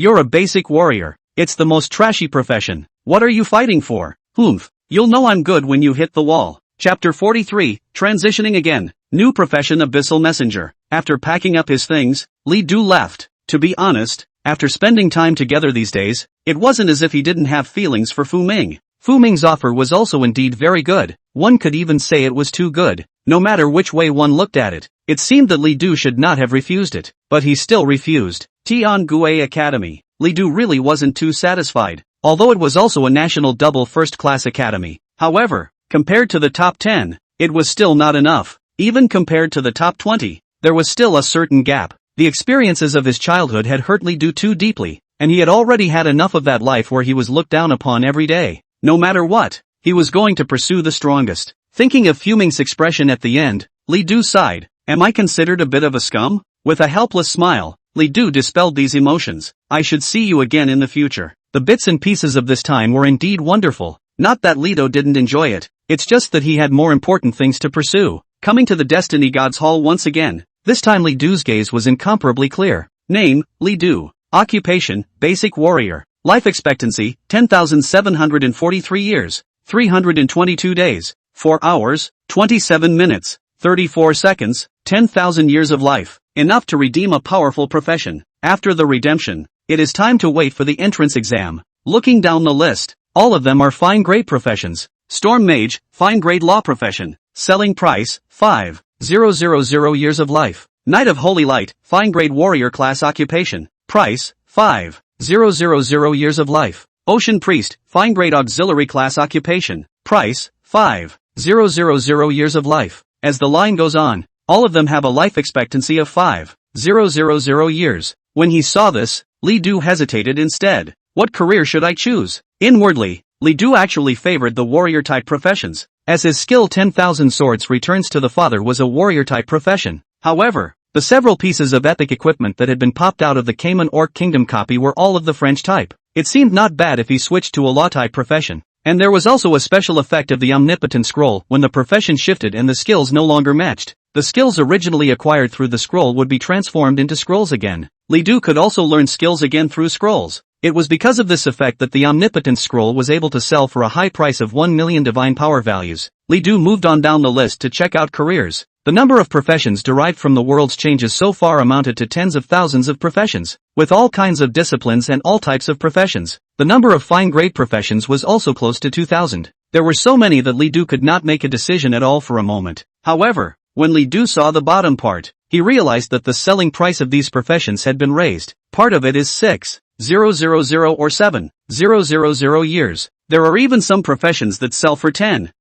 You're a basic warrior. It's the most trashy profession. What are you fighting for?" "Humph. You'll know I'm good when you hit the wall." Chapter 43, Transitioning Again. New profession Abyssal Messenger. After packing up his things, Li Du left. To be honest, after spending time together these days, it wasn't as if he didn't have feelings for Fu Ming. Fu Ming's offer was also indeed very good. One could even say it was too good. No matter which way one looked at it, it seemed that Li Du should not have refused it. But he still refused. Tiangue Academy. Li Du really wasn't too satisfied, although it was also a national double first-class academy. However, compared to the top 10, it was still not enough. Even compared to the top 20, there was still a certain gap. The experiences of his childhood had hurt Li Du too deeply, and he had already had enough of that life where he was looked down upon every day. No matter what, he was going to pursue the strongest. Thinking of Fuming's expression at the end, Li Du sighed. "Am I considered a bit of a scum?" With a helpless smile, Li Du dispelled these emotions. "I should see you again in the future." The bits and pieces of this time were indeed wonderful. Not that Li Du didn't enjoy it, it's just that he had more important things to pursue. Coming to the Destiny Gods Hall once again, this time Li Du's gaze was incomparably clear. Name, Li Du. Occupation, basic warrior. Life expectancy, 10,743 years, 322 days, 4 hours, 27 minutes, 34 seconds, 10,000 years of life. Enough to redeem a powerful profession. After the redemption, it is time to wait for the entrance exam. Looking down the list, all of them are fine-grade professions. Storm Mage, fine-grade law profession. Selling price, 5,000 years of life. Knight of Holy Light, fine-grade warrior class occupation. Price, 5,000 years of life. Ocean Priest, fine-grade auxiliary class occupation. Price, 5,000 years of life. As the line goes on, all of them have a life expectancy of 5,000 years. When he saw this, Li Du hesitated instead. What career should I choose? Inwardly, Li Du actually favored the warrior-type professions, as his skill 10,000 swords returns to the father was a warrior-type profession. However, the several pieces of epic equipment that had been popped out of the Cayman Orc Kingdom copy were all of the French type. It seemed not bad if he switched to a law-type profession. And there was also a special effect of the omnipotent scroll when the profession shifted and the skills no longer matched. The skills originally acquired through the scroll would be transformed into scrolls again. Li Du could also learn skills again through scrolls. It was because of this effect that the omnipotent scroll was able to sell for a high price of 1 million divine power values. Li Du moved on down the list to check out careers. The number of professions derived from the world's changes so far amounted to tens of thousands of professions, with all kinds of disciplines and all types of professions. The number of fine-grade professions was also close to 2,000. There were so many that Li Du could not make a decision at all for a moment. However, when Li Du saw the bottom part, he realized that the selling price of these professions had been raised. Part of it is 6,000 or 7,000 years. There are even some professions that sell for 10,000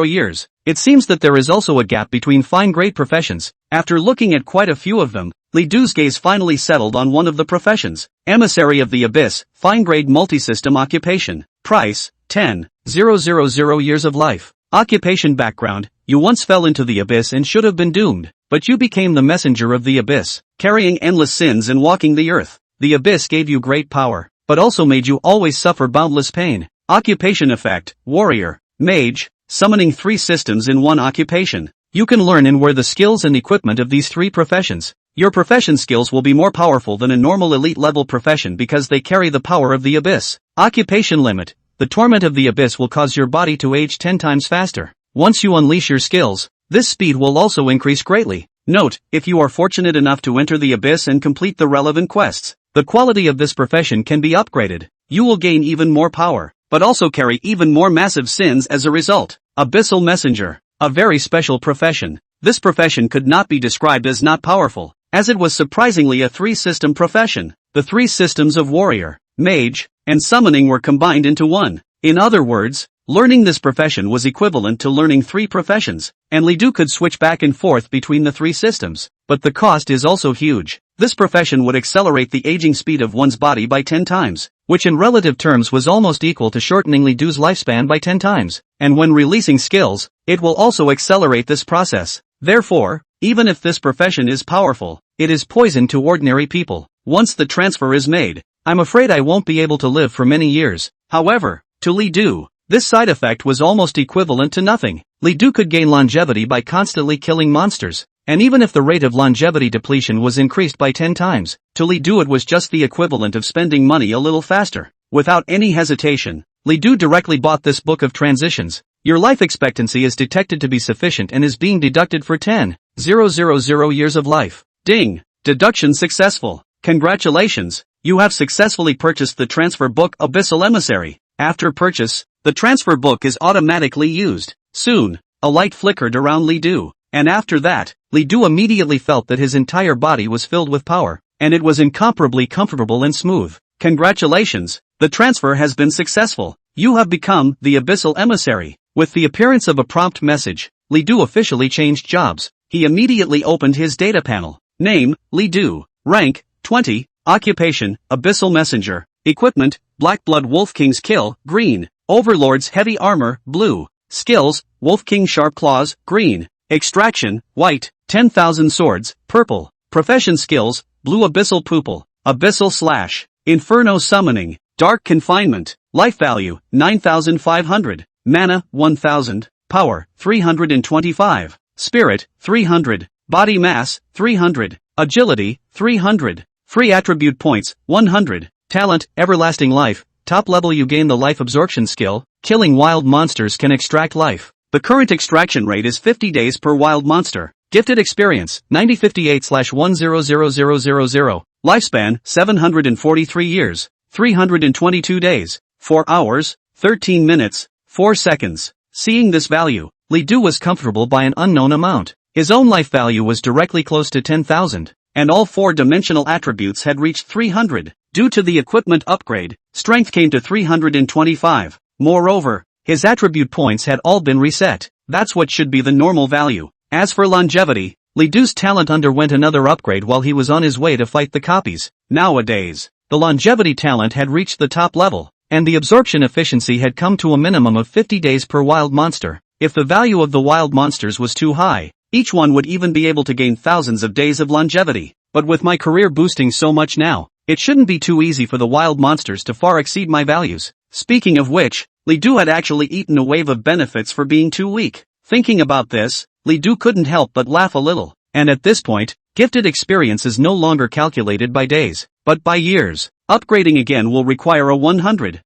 years. It seems that there is also a gap between fine-grade professions. After looking at quite a few of them, Li Du's gaze finally settled on one of the professions. Emissary of the Abyss, fine-grade multi-system occupation. Price, 10,000 years of life. Occupation background, you once fell into the abyss and should have been doomed, but you became the messenger of the abyss, carrying endless sins and walking the earth. The abyss gave you great power, but also made you always suffer boundless pain. Occupation effect, warrior, mage, summoning 3 systems in one occupation. You can learn and wear the skills and equipment of these 3 professions. Your profession skills will be more powerful than a normal elite level profession because they carry the power of the abyss. Occupation limit, the torment of the abyss will cause your body to age 10 times faster. Once you unleash your skills, this speed will also increase greatly. Note, if you are fortunate enough to enter the abyss and complete the relevant quests, the quality of this profession can be upgraded. You will gain even more power, but also carry even more massive sins as a result. Abyssal Messenger, a very special profession. This profession could not be described as not powerful, as it was surprisingly a 3-system profession. The 3 systems of warrior, mage, and summoning were combined into one. In other words, learning this profession was equivalent to learning 3 professions, and Li Du could switch back and forth between the 3 systems. But the cost is also huge. This profession would accelerate the aging speed of one's body by 10 times, which in relative terms was almost equal to shortening Li Du's lifespan by 10 times. And when releasing skills, it will also accelerate this process. Therefore, even if this profession is powerful, it is poison to ordinary people. Once the transfer is made, I'm afraid I won't be able to live for many years. However, to Li Du, this side effect was almost equivalent to nothing. Li Du could gain longevity by constantly killing monsters. And even if the rate of longevity depletion was increased by 10 times, to Li Du it was just the equivalent of spending money a little faster. Without any hesitation, Li Du directly bought this book of transitions. Your life expectancy is detected to be sufficient and is being deducted for 10,000 years of life. Ding! Deduction successful. Congratulations, you have successfully purchased the transfer book Abyssal Emissary. After purchase, the transfer book is automatically used. Soon, a light flickered around Li Du. And after that, Li Du immediately felt that his entire body was filled with power, and it was incomparably comfortable and smooth. Congratulations, the transfer has been successful. You have become the Abyssal Emissary. With the appearance of a prompt message, Li Du officially changed jobs. He immediately opened his data panel. Name, Li Du. Rank, 20. Occupation, Abyssal Messenger. Equipment, Black Blood Wolf King's Kill, green. Overlord's Heavy Armor, blue. Skills, Wolf King Sharp Claws, green. Extraction, white. 10,000 swords, purple. Profession skills, Blue Abyssal Pupil. Abyssal Slash. Inferno Summoning. Dark Confinement. Life value, 9,500. Mana, 1,000. Power, 325. Spirit, 300. Body mass, 300. Agility, 300. Free attribute points, 100. Talent, everlasting life. Top level you gain the life absorption skill. Killing wild monsters can extract life. The current extraction rate is 50 days per wild monster. Gifted experience, 9058/100000. Lifespan, 743 years, 322 days, 4 hours, 13 minutes, 4 seconds. Seeing this value, Li Du was comfortable by an unknown amount. His own life value was directly close to 10,000, and all 4-dimensional attributes had reached 300. Due to the equipment upgrade, strength came to 325. Moreover, his attribute points had all been reset. That's what should be the normal value. As for longevity, Li Du's talent underwent another upgrade while he was on his way to fight the copies. Nowadays, the longevity talent had reached the top level, and the absorption efficiency had come to a minimum of 50 days per wild monster. If the value of the wild monsters was too high, each one would even be able to gain thousands of days of longevity. But with my career boosting so much now, it shouldn't be too easy for the wild monsters to far exceed my values. Speaking of which, Li Du had actually eaten a wave of benefits for being too weak. Thinking about this, Li Du couldn't help but laugh a little, and at this point, gifted experience is no longer calculated by days, but by years. Upgrading again will require a 100,000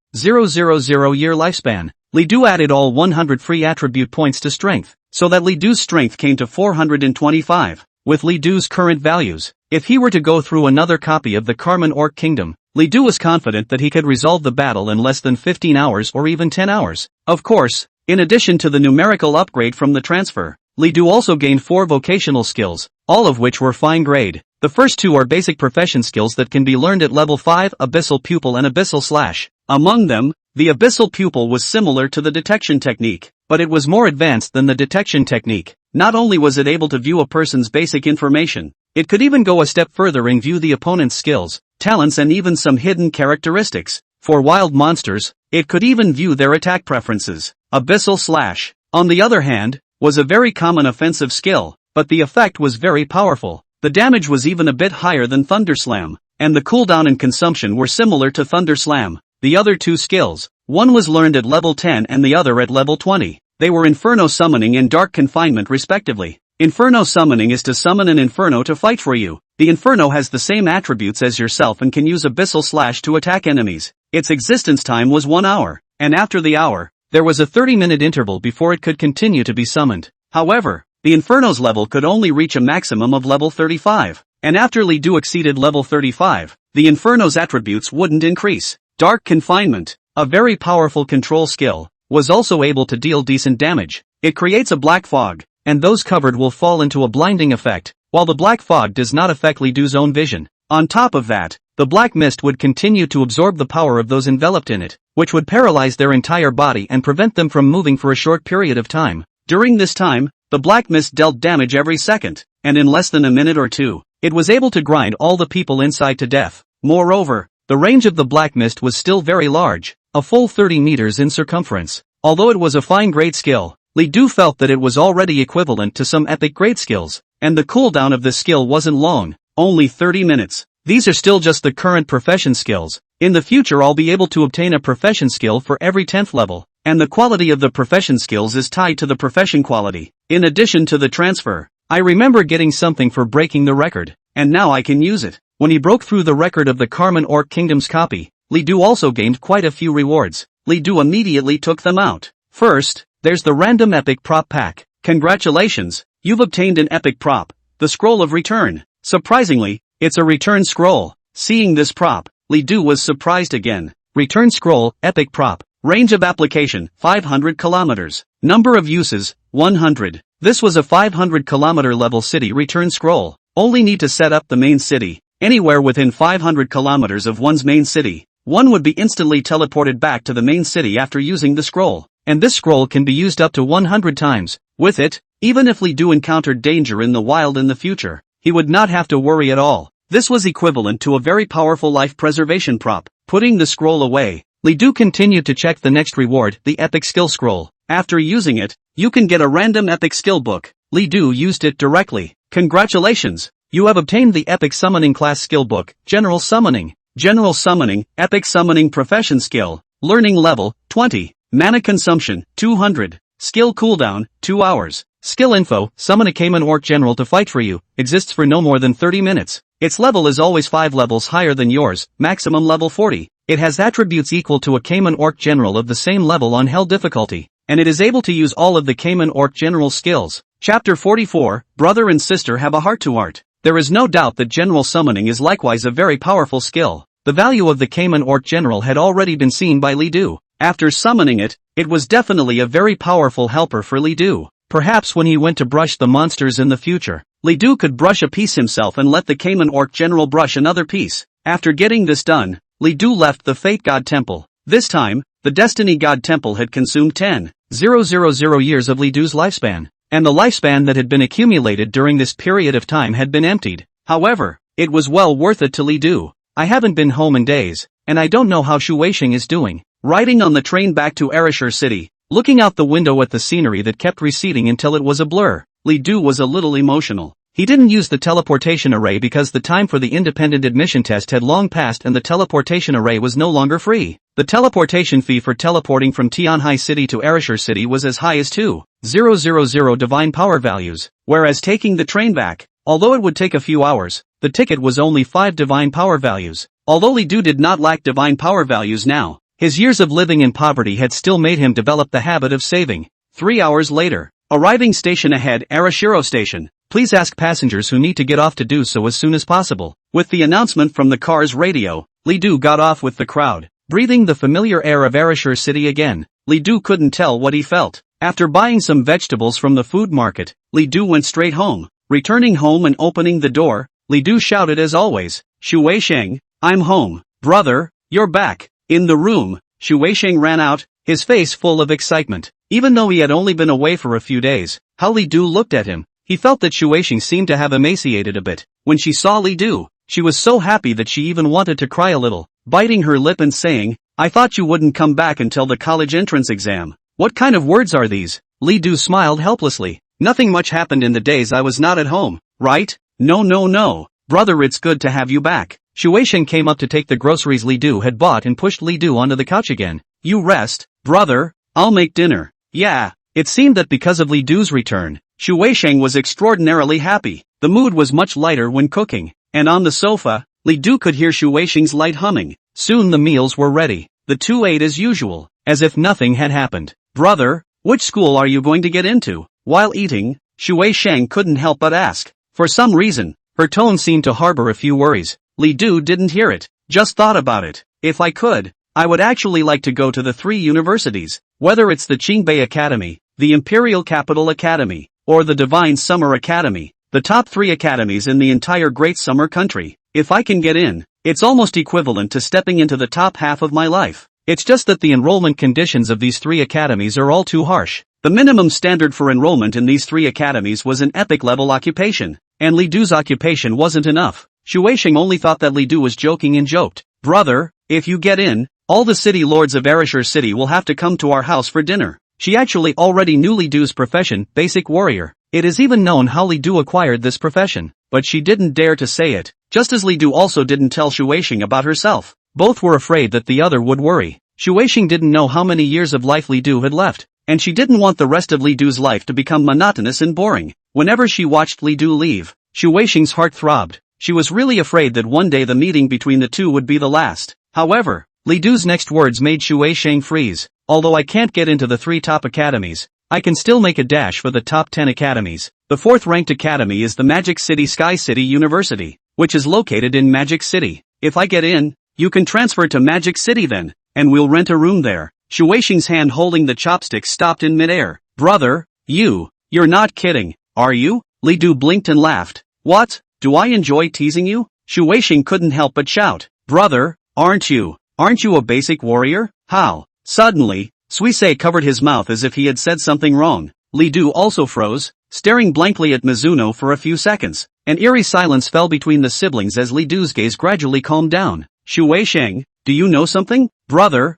year lifespan. Li Du added all 100 free attribute points to strength, so that Li Du's strength came to 425. With Li Du's current values, if he were to go through another copy of the Carmen Orc Kingdom, Li Du was confident that he could resolve the battle in less than 15 hours or even 10 hours. Of course, in addition to the numerical upgrade from the transfer, Li Du also gained 4 vocational skills, all of which were fine grade. The first 2 are basic profession skills that can be learned at level 5, Abyssal Pupil and Abyssal Slash. Among them, the Abyssal Pupil was similar to the detection technique, but it was more advanced than the detection technique. Not only was it able to view a person's basic information, it could even go a step further and view the opponent's skills, talents and even some hidden characteristics. For wild monsters, it could even view their attack preferences. Abyssal Slash, on the other hand, was a very common offensive skill, but the effect was very powerful. The damage was even a bit higher than Thunder Slam, and the cooldown and consumption were similar to Thunder Slam. The other 2 skills, one was learned at level 10 and the other at level 20. They were Inferno Summoning and Dark Confinement respectively. Inferno Summoning is to summon an Inferno to fight for you. The Inferno has the same attributes as yourself and can use Abyssal Slash to attack enemies. Its existence time was 1 hour, and after the hour, there was a 30-minute interval before it could continue to be summoned. However, the Inferno's level could only reach a maximum of level 35, and after Li Du exceeded level 35, the Inferno's attributes wouldn't increase. Dark Confinement, a very powerful control skill, was also able to deal decent damage. It creates a black fog, and those covered will fall into a blinding effect, while the black fog does not affect Li Du's own vision. On top of that, the black mist would continue to absorb the power of those enveloped in it, which would paralyze their entire body and prevent them from moving for a short period of time. During this time, the black mist dealt damage every second, and in less than a minute or 2, it was able to grind all the people inside to death. Moreover, the range of the black mist was still very large, a full 30 meters in circumference. Although it was a fine grade skill, Li Du felt that it was already equivalent to some epic grade skills, and the cooldown of this skill wasn't long, only 30 minutes. These are still just the current profession skills. In the future I'll be able to obtain a profession skill for every 10th level, and the quality of the profession skills is tied to the profession quality. In addition to the transfer, I remember getting something for breaking the record, and now I can use it. When he broke through the record of the Carmen Orc Kingdom's copy, Li Du also gained quite a few rewards. Li Du immediately took them out. First, there's the random epic prop pack. Congratulations, you've obtained an epic prop, the Scroll of Return. Surprisingly, it's a return scroll. Seeing this prop, Li Du was surprised again. Return scroll, epic prop. Range of application, 500 kilometers. Number of uses, 100. This was a 500 kilometer level city return scroll. Only need to set up the main city. Anywhere within 500 kilometers of one's main city, one would be instantly teleported back to the main city after using the scroll. And this scroll can be used up to 100 times. With it, even if Li Du encountered danger in the wild in the future, he would not have to worry at all. This was equivalent to a very powerful life preservation prop. Putting the scroll away, Li Du continued to check the next reward, the epic skill scroll. After using it, you can get a random epic skill book. Li Du used it directly. Congratulations! You have obtained the Epic Summoning Class Skill Book, General Summoning. General Summoning, Epic Summoning Profession Skill. Learning Level, 20. Mana Consumption, 200. Skill Cooldown, 2 hours. Skill info, summon a Cayman Orc General to fight for you, exists for no more than 30 minutes. Its level is always 5 levels higher than yours, maximum level 40. It has attributes equal to a Cayman Orc General of the same level on Hell difficulty, and it is able to use all of the Cayman Orc General skills. Chapter 44, Brother and Sister Have a Heart-to-Heart. There is no doubt that general summoning is likewise a very powerful skill. The value of the Cayman Orc General had already been seen by Li Du. After summoning it, it was definitely a very powerful helper for Li Du. Perhaps when he went to brush the monsters in the future, Li Du could brush a piece himself and let the Cayman Orc General brush another piece. After getting this done, Li Du left the Fate God Temple. This time, the Destiny God Temple had consumed 10,000 years of Li Du's lifespan, and the lifespan that had been accumulated during this period of time had been emptied. However, it was well worth it to Li Du. I haven't been home in days, and I don't know how Shu Weixing is doing. Riding on the train back to Ereshur City, looking out the window at the scenery that kept receding until it was a blur, Li Du was a little emotional. He didn't use the teleportation array because the time for the independent admission test had long passed and the teleportation array was no longer free. The teleportation fee for teleporting from Tianhai City to Ereshur City was as high as 2,000 divine power values, whereas taking the train back, although it would take a few hours, the ticket was only 5 divine power values. Although Li Du did not lack divine power values now, his years of living in poverty had still made him develop the habit of saving. 3 hours later, arriving station ahead, Arashiro Station. Please ask passengers who need to get off to do so as soon as possible. With the announcement from the car's radio, Li Du got off with the crowd, breathing the familiar air of Ereshur City again. Li Du couldn't tell what he felt. After buying some vegetables from the food market, Li Du went straight home. Returning home and opening the door, Li Du shouted as always, "Shu Weixing, I'm home. Brother, you're back." In the room, Shu Weixing ran out, his face full of excitement. Even though he had only been away for a few days, how Li Du looked at him. He felt that Shu Weixing seemed to have emaciated a bit. When she saw Li Du, she was so happy that she even wanted to cry a little, biting her lip and saying, "I thought you wouldn't come back until the college entrance exam." What kind of words are these? Li Du smiled helplessly. Nothing much happened in the days I was not at home, right? No. Brother, it's good to have you back. Shu Weixing came up to take the groceries Li Du had bought and pushed Li Du onto the couch again. You rest, brother, I'll make dinner. Yeah. It seemed that because of Li Du's return, Shu Weixing was extraordinarily happy. The mood was much lighter when cooking, and on the sofa, Li Du could hear Shu Weixing's light humming. Soon the meals were ready. The two ate as usual, as if nothing had happened. Brother, which school are you going to get into? While eating, Shu Weixing couldn't help but ask. For some reason, her tone seemed to harbor a few worries. Li Du didn't hear it, just thought about it. If I could, I would actually like to go to the 3 universities, whether it's the Qingbei Academy, the Imperial Capital Academy, or the Divine Summer Academy, the top 3 academies in the entire Great Summer Country. If I can get in, it's almost equivalent to stepping into the top half of my life. It's just that the enrollment conditions of these 3 academies are all too harsh. The minimum standard for enrollment in these 3 academies was an epic level occupation, and Li Du's occupation wasn't enough. Shu Weixing only thought that Li Du was joking and joked. Brother, if you get in, all the city lords of Ereshur City will have to come to our house for dinner. She actually already knew Li Du's profession, basic warrior. It is even known how Li Du acquired this profession, but she didn't dare to say it, just as Li Du also didn't tell Shu Weixing about herself. Both were afraid that the other would worry. Shu Weixing didn't know how many years of life Li Du had left, and she didn't want the rest of Li Du's life to become monotonous and boring. Whenever she watched Li Du leave, Shu Weixing's heart throbbed. She was really afraid that one day the meeting between the two would be the last. However, Li Du's next words made Shu Weixing freeze. Although I can't get into the 3 top academies, I can still make a dash for the top 10 academies. The 4th ranked academy is the Magic City Sky City University, which is located in Magic City. If I get in, you can transfer to Magic City then, and we'll rent a room there. Shu Weixing's hand holding the chopsticks stopped in midair. Brother, you're not kidding, are you? Li Du blinked and laughed. What? Do I enjoy teasing you? Shu Weixing couldn't help but shout. Brother, aren't you a basic warrior? How? Suddenly, Suisei covered his mouth as if he had said something wrong. Li Du also froze, staring blankly at Mizuno for a few seconds. An eerie silence fell between the siblings as Li Du's gaze gradually calmed down. Shu Weixing, do you know something? Brother,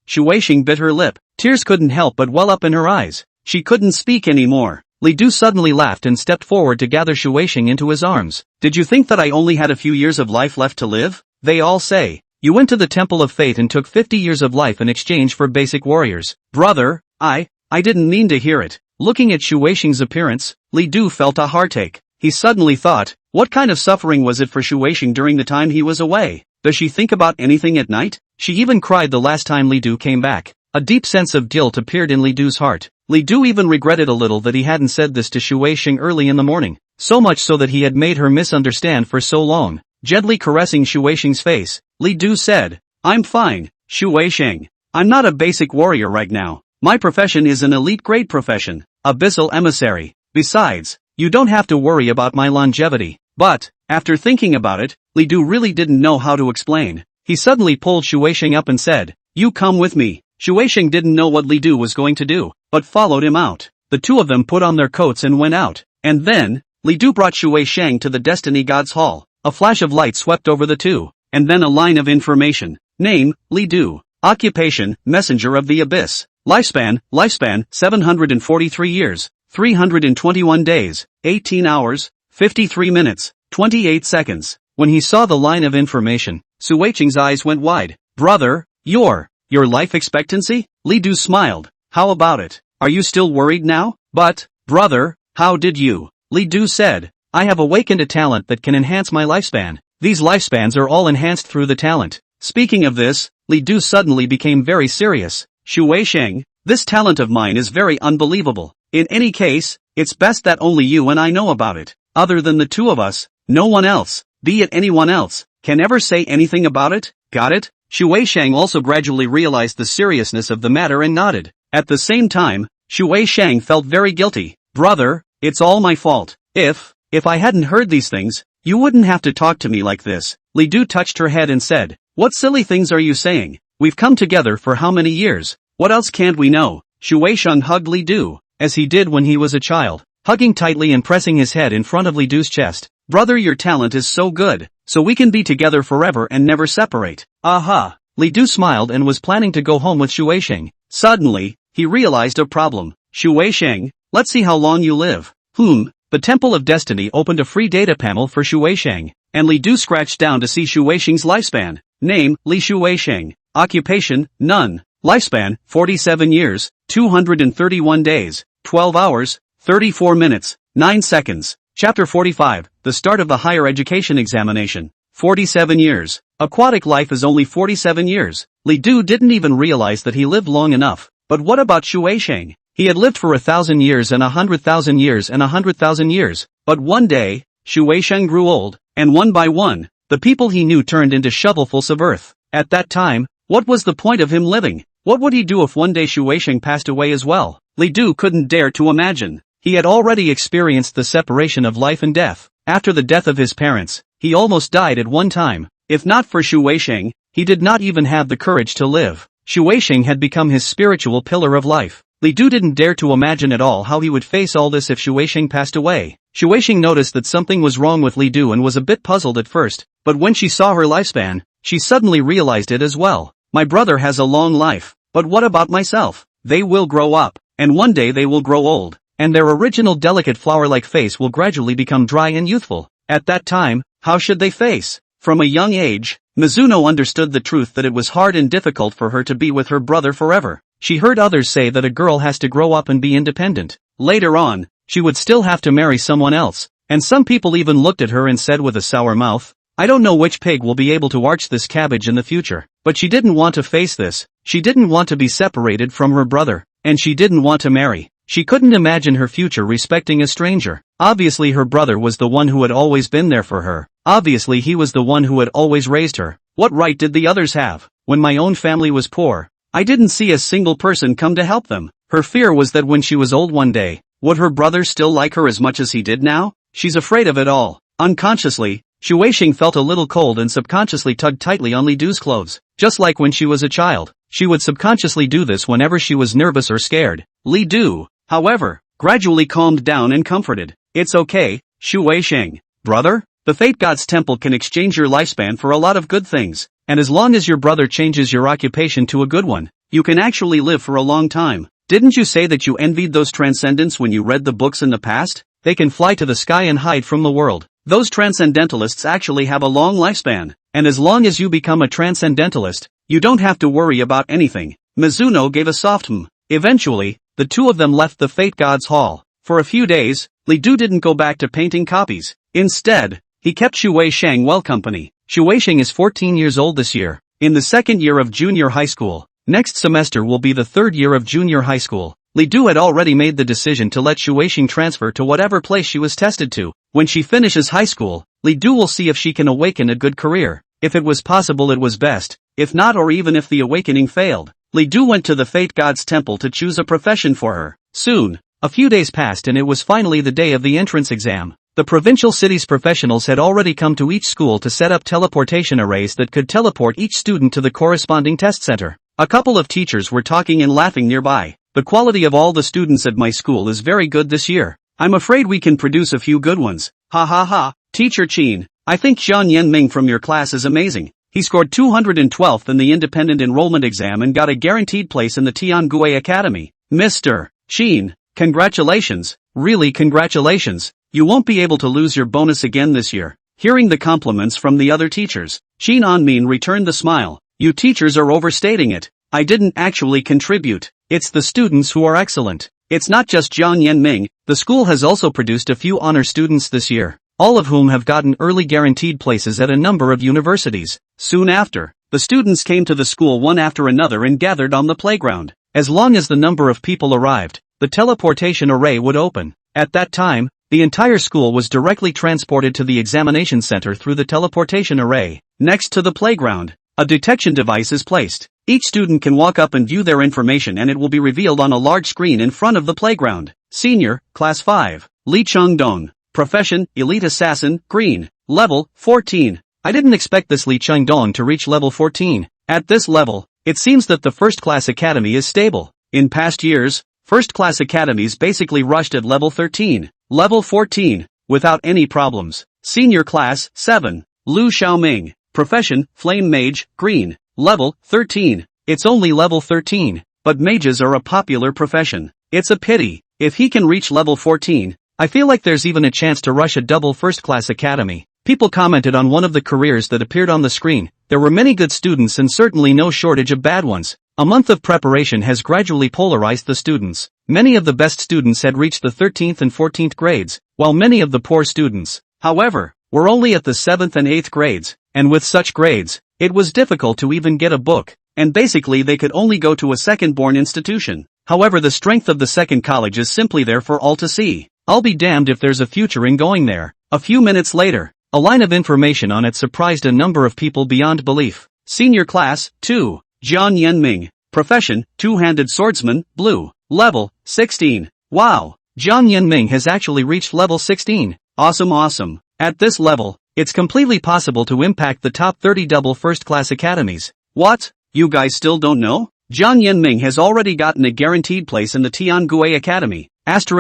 Shu Weixing bit her lip. Tears couldn't help but well up in her eyes. She couldn't speak anymore. Li Du suddenly laughed and stepped forward to gather Shu Weixing into his arms. Did you think that I only had a few years of life left to live? They all say. You went to the Temple of Fate and took 50 years of life in exchange for basic warriors. Brother, I didn't mean to hear it. Looking at Shu Weisheng's appearance, Li Du felt a heartache. He suddenly thought, what kind of suffering was it for Shu Weisheng during the time he was away? Does she think about anything at night? She even cried the last time Li Du came back. A deep sense of guilt appeared in Li Du's heart. Li Du even regretted a little that he hadn't said this to Shu Weisheng early in the morning, so much so that he had made her misunderstand for so long. Gently caressing Shu Weisheng's face, Li Du said, I'm fine, Shu Weisheng. I'm not a basic warrior right now. My profession is an elite grade profession, abyssal emissary. Besides, you don't have to worry about my longevity. But, after thinking about it, Li Du really didn't know how to explain. He suddenly pulled Shu Weisheng up and said, you come with me. Shu Weisheng didn't know what Li Du was going to do, but followed him out. The two of them put on their coats and went out. And then, Li Du brought Shu Weisheng to the Destiny God's Hall. A flash of light swept over the two, and then a line of information. Name, Li Du. Occupation, Messenger of the Abyss. Lifespan, 743 years, 321 days, 18 hours, 53 minutes, 28 seconds. When he saw the line of information, Shu Weisheng's eyes went wide. Brother, your life expectancy? Li Du smiled. How about it? Are you still worried now? But, brother, how did you? Li Du said, I have awakened a talent that can enhance my lifespan. These lifespans are all enhanced through the talent. Speaking of this, Li Du suddenly became very serious. Shu Weisheng, this talent of mine is very unbelievable. In any case, it's best that only you and I know about it. Other than the two of us, no one else, be it anyone else, can ever say anything about it. Got it? Shu Weisheng also gradually realized the seriousness of the matter and nodded. At the same time, Shu Weisheng felt very guilty. Brother, it's all my fault. If I hadn't heard these things, you wouldn't have to talk to me like this. Li Du touched her head and said, what silly things are you saying? We've come together for how many years? What else can't we know? Shu Weisheng hugged Li Du, as he did when he was a child, hugging tightly and pressing his head in front of Li Du's chest. Brother, your talent is so good, so we can be together forever and never separate. Aha! Li Du smiled and was planning to go home with Shu Weisheng. Suddenly, he realized a problem. Shu Weisheng, let's see how long you live. The Temple of Destiny opened a free data panel for Shu Weisheng, and Li Du scratched down to see Shu Weisheng's lifespan. Name, Li Shu Weisheng. Occupation, none. Lifespan, 47 years, 231 days, 12 hours, 34 minutes, 9 seconds. Chapter 45, the start of the higher education examination. 47 years. Aquatic life is only 47 years. Li Du didn't even realize that he lived long enough. But what about Shu Weisheng? He had lived for 1,000 years and 100,000 years and 100,000 years. But one day, Shu Weisheng grew old, and one by one, the people he knew turned into shovelfuls of earth. At that time, what was the point of him living? What would he do if one day Shu Weisheng passed away as well? Li Du couldn't dare to imagine. He had already experienced the separation of life and death. After the death of his parents, he almost died at one time. If not for Shu Weisheng, he did not even have the courage to live. Shu Weisheng had become his spiritual pillar of life. Li Du didn't dare to imagine at all how he would face all this if Shu Weisheng passed away. Shu Weisheng noticed that something was wrong with Li Du and was a bit puzzled at first, but when she saw her lifespan, she suddenly realized it as well. My brother has a long life, but what about myself? They will grow up, and one day they will grow old, and their original delicate flower-like face will gradually become dry and youthful. At that time, how should they face? From a young age, Mizuno understood the truth that it was hard and difficult for her to be with her brother forever. She heard others say that a girl has to grow up and be independent. Later on, she would still have to marry someone else, and some people even looked at her and said with a sour mouth, I don't know which pig will be able to arch this cabbage in the future. But she didn't want to face this. She didn't want to be separated from her brother, and she didn't want to marry. She couldn't imagine her future respecting a stranger. Obviously her brother was the one who had always been there for her. Obviously he was the one who had always raised her. What right did the others have? When my own family was poor, I didn't see a single person come to help them. Her fear was that when she was old one day, would her brother still like her as much as he did now? She's afraid of it all. Unconsciously, Shu Weisheng felt a little cold and subconsciously tugged tightly on Li Du's clothes. Just like when she was a child, she would subconsciously do this whenever she was nervous or scared. Li Du, however, gradually calmed down and comforted. It's okay, Shu Weisheng. Brother? The Fate God's Temple can exchange your lifespan for a lot of good things, and as long as your brother changes your occupation to a good one, you can actually live for a long time. Didn't you say that you envied those transcendents when you read the books in the past? They can fly to the sky and hide from the world. Those transcendentalists actually have a long lifespan, and as long as you become a transcendentalist, you don't have to worry about anything. Mizuno gave a soft Eventually, the two of them left the Fate God's Hall. For a few days, Li Du didn't go back to painting copies. Instead, he kept Xu Weisheng well company. Xu Weisheng is 14 years old this year, in the second year of junior high school. Next semester will be the third year of junior high school. Li Du had already made the decision to let Xu Weisheng transfer to whatever place she was tested to. When she finishes high school, Li Du will see if she can awaken a good career. If it was possible, it was best. If not, or even if the awakening failed, Li Du went to the Fate God's temple to choose a profession for her. Soon, a few days passed and it was finally the day of the entrance exam. The provincial city's professionals had already come to each school to set up teleportation arrays that could teleport each student to the corresponding test center. A couple of teachers were talking and laughing nearby. The quality of all the students at my school is very good this year. I'm afraid we can produce a few good ones. Ha ha ha. Teacher Chin, I think Zhang Yanming from your class is amazing. He scored 212th in the independent enrollment exam and got a guaranteed place in the Tiangui Academy. Mr. Chin, congratulations. Really congratulations. You won't be able to lose your bonus again this year. Hearing the compliments from the other teachers, Qin Anmin returned the smile. You teachers are overstating it. I didn't actually contribute. It's the students who are excellent. It's not just Zhang Yanming, the school has also produced a few honor students this year, all of whom have gotten early guaranteed places at a number of universities. Soon after, the students came to the school one after another and gathered on the playground. As long as the number of people arrived, the teleportation array would open. At that time, the entire school was directly transported to the examination center through the teleportation array. Next to the playground, a detection device is placed. Each student can walk up and view their information and it will be revealed on a large screen in front of the playground. Senior, Class 5, Li Chengdong. Profession, Elite Assassin, Green. Level, 14. I didn't expect this Li Chengdong to reach level 14. At this level, it seems that the first-class academy is stable. In past years, first-class academies basically rushed at level 13. Level 14, without any problems. Senior Class, 7, Lu Xiaoming. Profession, Flame Mage, Green. Level, 13. It's only level 13, but mages are a popular profession. It's a pity. If he can reach level 14, I feel like there's even a chance to rush a double first-class academy. People commented on one of the careers that appeared on the screen. There were many good students and certainly no shortage of bad ones. A month of preparation has gradually polarized the students. Many of the best students had reached the 13th and 14th grades, while many of the poor students, however, were only at the 7th and 8th grades, and with such grades, it was difficult to even get a book, and basically they could only go to a second-born institution. However, the strength of the second college is simply there for all to see. I'll be damned if there's a future in going there. A few minutes later, a line of information on it surprised a number of people beyond belief. Senior Class, 2, Jian Yanming. Profession, Two-Handed Swordsman, Blue. Level, 16. Wow, Jian Yanming has actually reached level 16. Awesome. At this level, it's completely possible to impact the top 30 double first-class academies. What? You guys still don't know? Jian Yanming has already gotten a guaranteed place in the Tiangui Academy. ********.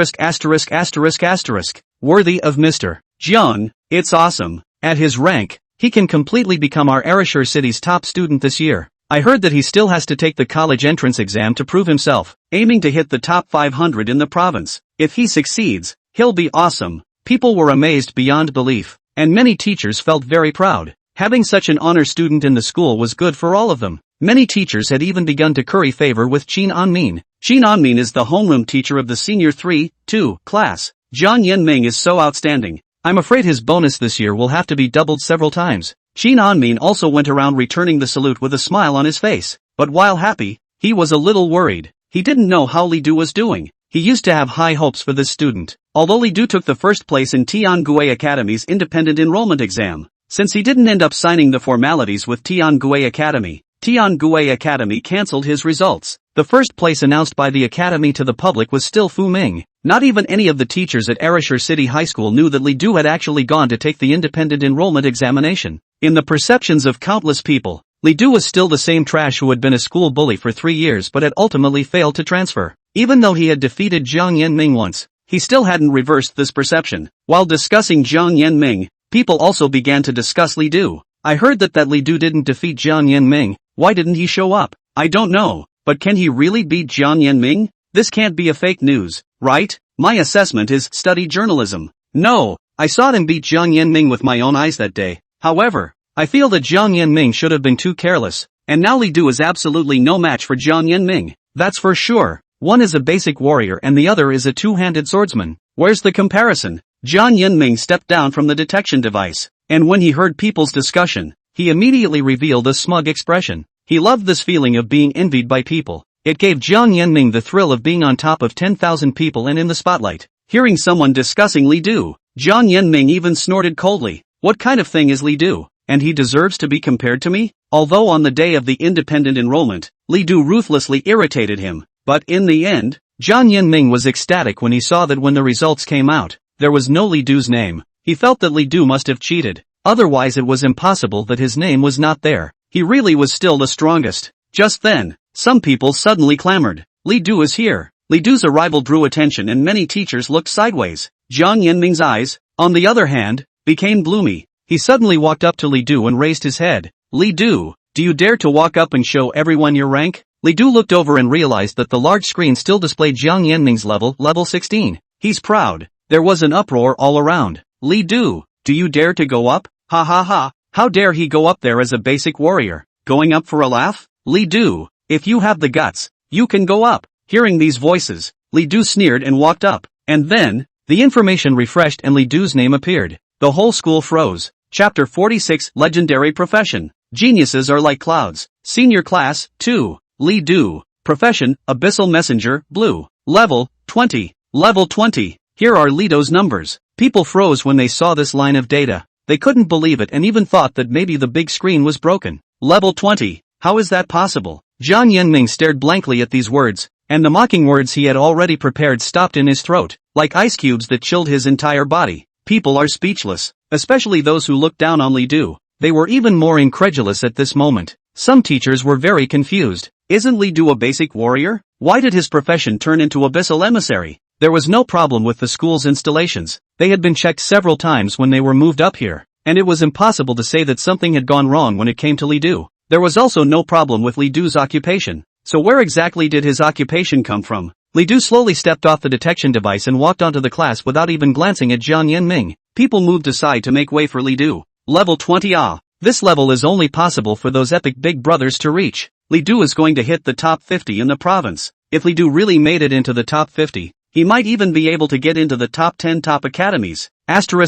Worthy of Mr. Jiang. It's awesome. At his rank, he can completely become our Arashur City's top student this year. I heard that he still has to take the college entrance exam to prove himself, aiming to hit the top 500 in the province. If he succeeds, he'll be awesome. People were amazed beyond belief, and many teachers felt very proud. Having such an honor student in the school was good for all of them. Many teachers had even begun to curry favor with Qin Anmin. Qin Anmin is the homeroom teacher of the senior 3-2 class. Jian Yanming is so outstanding. I'm afraid his bonus this year will have to be doubled several times. Qin Anmin also went around returning the salute with a smile on his face. But while happy, he was a little worried. He didn't know how Li Du was doing. He used to have high hopes for this student. Although Li Du took the first place in Tiangui Academy's independent enrollment exam, since he didn't end up signing the formalities with Tiangui Academy, Tiangui Academy cancelled his results. The first place announced by the academy to the public was still Fu Ming. Not even any of the teachers at Arashur City High School knew that Li Du had actually gone to take the independent enrollment examination. In the perceptions of countless people, Li Du was still the same trash who had been a school bully for 3 years but had ultimately failed to transfer. Even though he had defeated Jiang Yanming once, he still hadn't reversed this perception. While discussing Jiang Yanming, people also began to discuss Li Du. I heard that Li Du didn't defeat Jiang Yanming. Why didn't he show up? I don't know, but can he really beat Jiang Yanming? This can't be a fake news, right? My assessment is study journalism. No, I saw him beat Jiang Yanming with my own eyes that day. However, I feel that Jiang Yanming should have been too careless, and now Li Du is absolutely no match for Jiang Yanming. That's for sure. One is a basic warrior and the other is a two-handed swordsman. Where's the comparison? Jiang Yanming stepped down from the detection device, and when he heard people's discussion, he immediately revealed a smug expression. He loved this feeling of being envied by people. It gave Jiang Yanming the thrill of being on top of 10,000 people and in the spotlight. Hearing someone discussing Li Du, Jiang Yanming even snorted coldly. What kind of thing is Li Du? And he deserves to be compared to me? Although on the day of the independent enrollment, Li Du ruthlessly irritated him. But in the end, Jiang Yanming was ecstatic when he saw that when the results came out, there was no Li Du's name. He felt that Li Du must have cheated. Otherwise it was impossible that his name was not there. He really was still the strongest. Just then, some people suddenly clamored. Li Du is here. Li Du's arrival drew attention and many teachers looked sideways. Jiang Yanming's eyes, on the other hand, became gloomy. He suddenly walked up to Li Du and raised his head. Li Du, do you dare to walk up and show everyone your rank? Li Du looked over and realized that the large screen still displayed Jiang Yanming's level 16. He's proud. There was an uproar all around. Li Du, do you dare to go up? Ha ha ha, how dare he go up there as a basic warrior? Going up for a laugh? Li Du, if you have the guts, you can go up. Hearing these voices, Li Du sneered and walked up. And then, the information refreshed and Li Du's name appeared. The whole school froze. Chapter 46 Legendary Profession. Geniuses are like clouds. Senior Class, 2. Li Du. Profession, Abyssal Messenger, Blue. Level, 20. Level 20. Here are Li Du's numbers. People froze when they saw this line of data. They couldn't believe it and even thought that maybe the big screen was broken. Level 20. How is that possible? Jiang Yanming stared blankly at these words, and the mocking words he had already prepared stopped in his throat, like ice cubes that chilled his entire body. People are speechless, especially those who looked down on Li Du. They were even more incredulous at this moment. Some teachers were very confused. Isn't Li Du a basic warrior? Why did his profession turn into abyssal emissary? There was no problem with the school's installations. They had been checked several times when they were moved up here, and it was impossible to say that something had gone wrong when it came to Li Du. There was also no problem with Li Du's occupation. So where exactly did his occupation come from? Li Du slowly stepped off the detection device and walked onto the class without even glancing at Jiang Yanming. People moved aside to make way for Li Du. Level 20. This level is only possible for those epic big brothers to reach. Li Du is going to hit the top 50 in the province. If Li Du really made it into the top 50, he might even be able to get into the top 10 top academies. After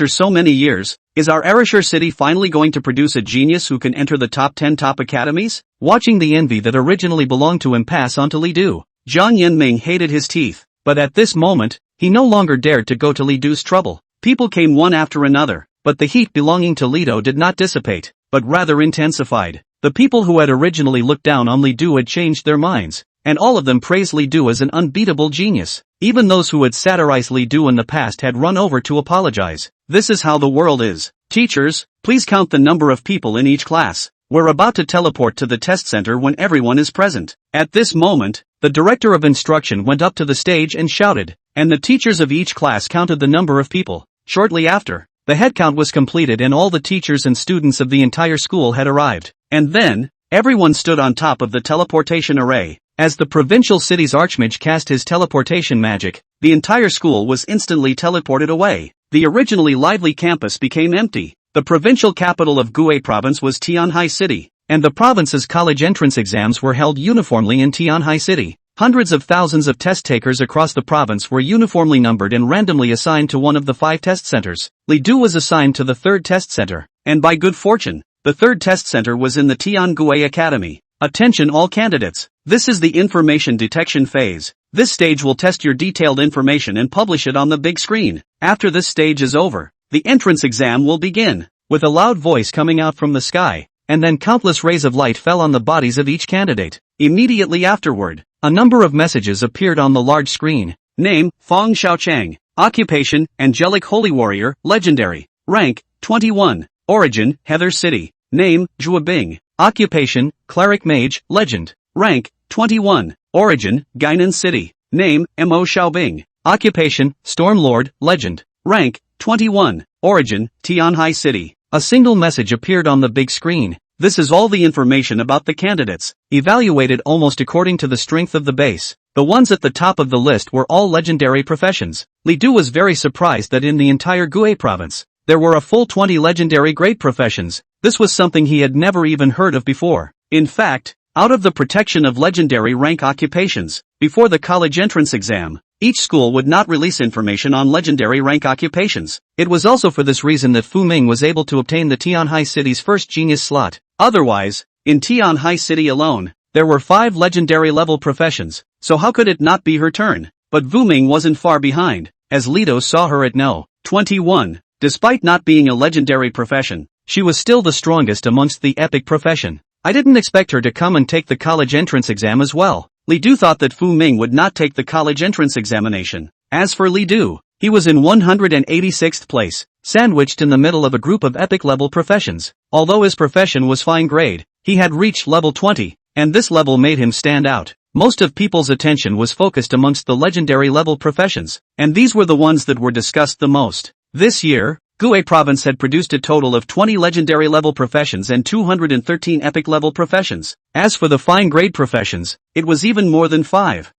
so many years, is our Arashur city finally going to produce a genius who can enter the top 10 top academies? Watching the envy that originally belonged to him pass on to Li Du, Jiang Yanming hated his teeth. But at this moment, he no longer dared to go to Li Du's trouble. People came one after another, but the heat belonging to Li Du did not dissipate, but rather intensified. The people who had originally looked down on Li Du had changed their minds, and all of them praised Li Du as an unbeatable genius. Even those who had satirized Li Du in the past had run over to apologize. This is how the world is. Teachers, please count the number of people in each class. We're about to teleport to the test center when everyone is present. At this moment, the director of instruction went up to the stage and shouted, and the teachers of each class counted the number of people. Shortly after, the head count was completed and all the teachers and students of the entire school had arrived. And then, everyone stood on top of the teleportation array. As the provincial city's archmage cast his teleportation magic, the entire school was instantly teleported away. The originally lively campus became empty. The provincial capital of Gue province was Tianhai City, and the province's college entrance exams were held uniformly in Tianhai City. Hundreds of thousands of test takers across the province were uniformly numbered and randomly assigned to one of the 5 test centers. Li Du was assigned to the 3rd test center, and by good fortune, the 3rd test center was in the Tiangue Academy. Attention all candidates. This is the information detection phase. This stage will test your detailed information and publish it on the big screen. After this stage is over, the entrance exam will begin. With a loud voice coming out from the sky, and then countless rays of light fell on the bodies of each candidate. Immediately afterward, a number of messages appeared on the large screen. Name, Fong Xiaochang. Occupation, Angelic Holy Warrior, Legendary. Rank, 21. Origin, Heather City. Name, Zhua Bing. Occupation, Cleric Mage, Legend. Rank, 21. Origin, Gainan City. Name, Mo Xiaobing. Occupation, Storm Lord, Legend. Rank, 21. Origin, Tianhai City. A single message appeared on the big screen. This is all the information about the candidates, evaluated almost according to the strength of the base. The ones at the top of the list were all legendary professions. Li Du was very surprised that in the entire Gue province, there were a full 20 legendary grade professions. This was something he had never even heard of before. In fact, out of the protection of legendary rank occupations. Before the college entrance exam, each school would not release information on legendary rank occupations. It was also for this reason that Fu Ming was able to obtain the Tianhai City's first genius slot. Otherwise, in Tianhai City alone, there were 5 legendary level professions, so how could it not be her turn? But Fu Ming wasn't far behind, as Lido saw her at No. 21. Despite not being a legendary profession, she was still the strongest amongst the epic profession. I didn't expect her to come and take the college entrance exam as well. Li Du thought that Fu Ming would not take the college entrance examination. As for Li Du, he was in 186th place, sandwiched in the middle of a group of epic level professions. Although his profession was fine grade, he had reached level 20, and this level made him stand out. Most of people's attention was focused amongst the legendary level professions, and these were the ones that were discussed the most. This year, Gue Province had produced a total of 20 legendary level professions and 213 epic level professions. As for the fine grade professions, it was even more than 5,000.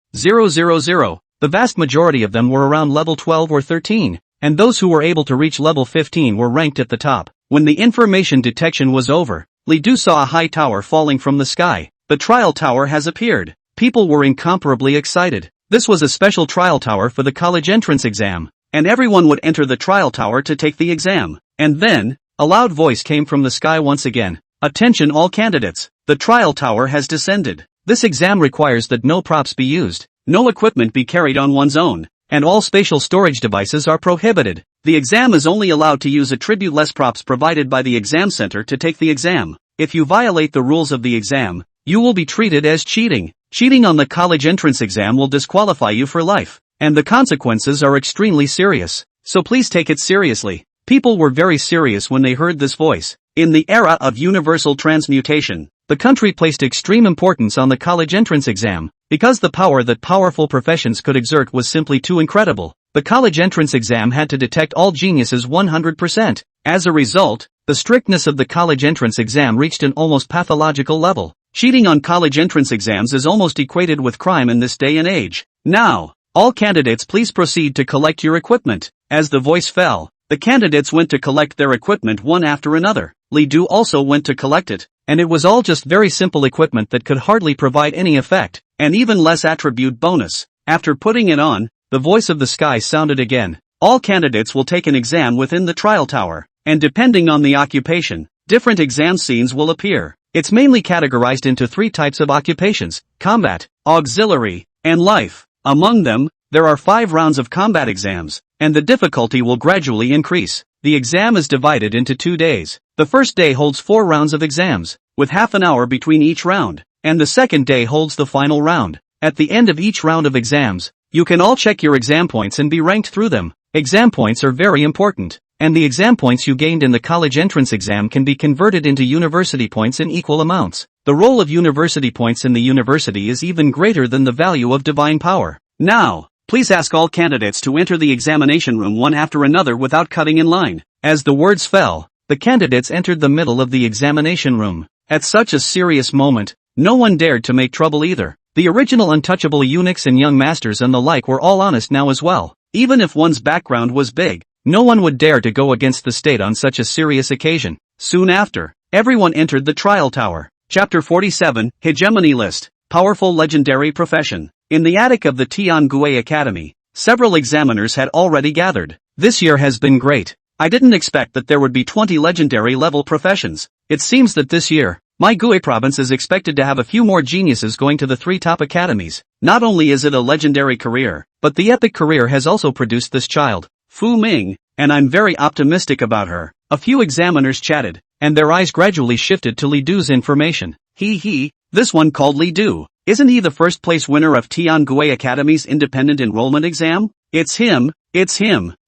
The vast majority of them were around level 12 or 13, and those who were able to reach level 15 were ranked at the top. When the information detection was over, Li Du saw a high tower falling from the sky. The trial tower has appeared. People were incomparably excited. This was a special trial tower for the college entrance exam, and everyone would enter the trial tower to take the exam. And then, a loud voice came from the sky once again. Attention all candidates, the trial tower has descended. This exam requires that no props be used, no equipment be carried on one's own, and all spatial storage devices are prohibited. The exam is only allowed to use attribute-less props provided by the exam center to take the exam. If you violate the rules of the exam, you will be treated as cheating. Cheating on the college entrance exam will disqualify you for life, and the consequences are extremely serious. So please take it seriously. People were very serious when they heard this voice. In the era of universal transmutation, the country placed extreme importance on the college entrance exam, because the power that powerful professions could exert was simply too incredible. The college entrance exam had to detect all geniuses 100%. As a result, the strictness of the college entrance exam reached an almost pathological level. Cheating on college entrance exams is almost equated with crime in this day and age. Now, all candidates please proceed to collect your equipment. As the voice fell, the candidates went to collect their equipment one after another. Li Du also went to collect it, and it was all just very simple equipment that could hardly provide any effect, and even less attribute bonus. After putting it on, the voice of the sky sounded again. All candidates will take an exam within the trial tower, and depending on the occupation, different exam scenes will appear. It's mainly categorized into 3 types of occupations: combat, auxiliary, and life. Among them, there are 5 rounds of combat exams, and the difficulty will gradually increase. The exam is divided into 2 days. The first day holds 4 rounds of exams, with half an hour between each round, and the second day holds the final round. At the end of each round of exams, you can all check your exam points and be ranked through them. Exam points are very important, and the exam points you gained in the college entrance exam can be converted into university points in equal amounts. The role of university points in the university is even greater than the value of divine power. Now, please ask all candidates to enter the examination room one after another without cutting in line. As the words fell, the candidates entered the middle of the examination room. At such a serious moment, no one dared to make trouble either. The original untouchable eunuchs and young masters and the like were all honest now as well. Even if one's background was big, no one would dare to go against the state on such a serious occasion. Soon after, everyone entered the trial tower. Chapter 47, Hegemony List, Powerful Legendary Profession. In the attic of the Tiangue Academy, several examiners had already gathered. This year has been great. I didn't expect that there would be 20 legendary level professions. It seems that this year, my Gue province is expected to have a few more geniuses going to the 3 top academies. Not only is it a legendary career, but the epic career has also produced this child, Fu Ming, and I'm very optimistic about her. A few examiners chatted, and their eyes gradually shifted to Li Du's information. This one called Li Du. Isn't he the first place winner of Tiangue Academy's independent enrollment exam? It's him.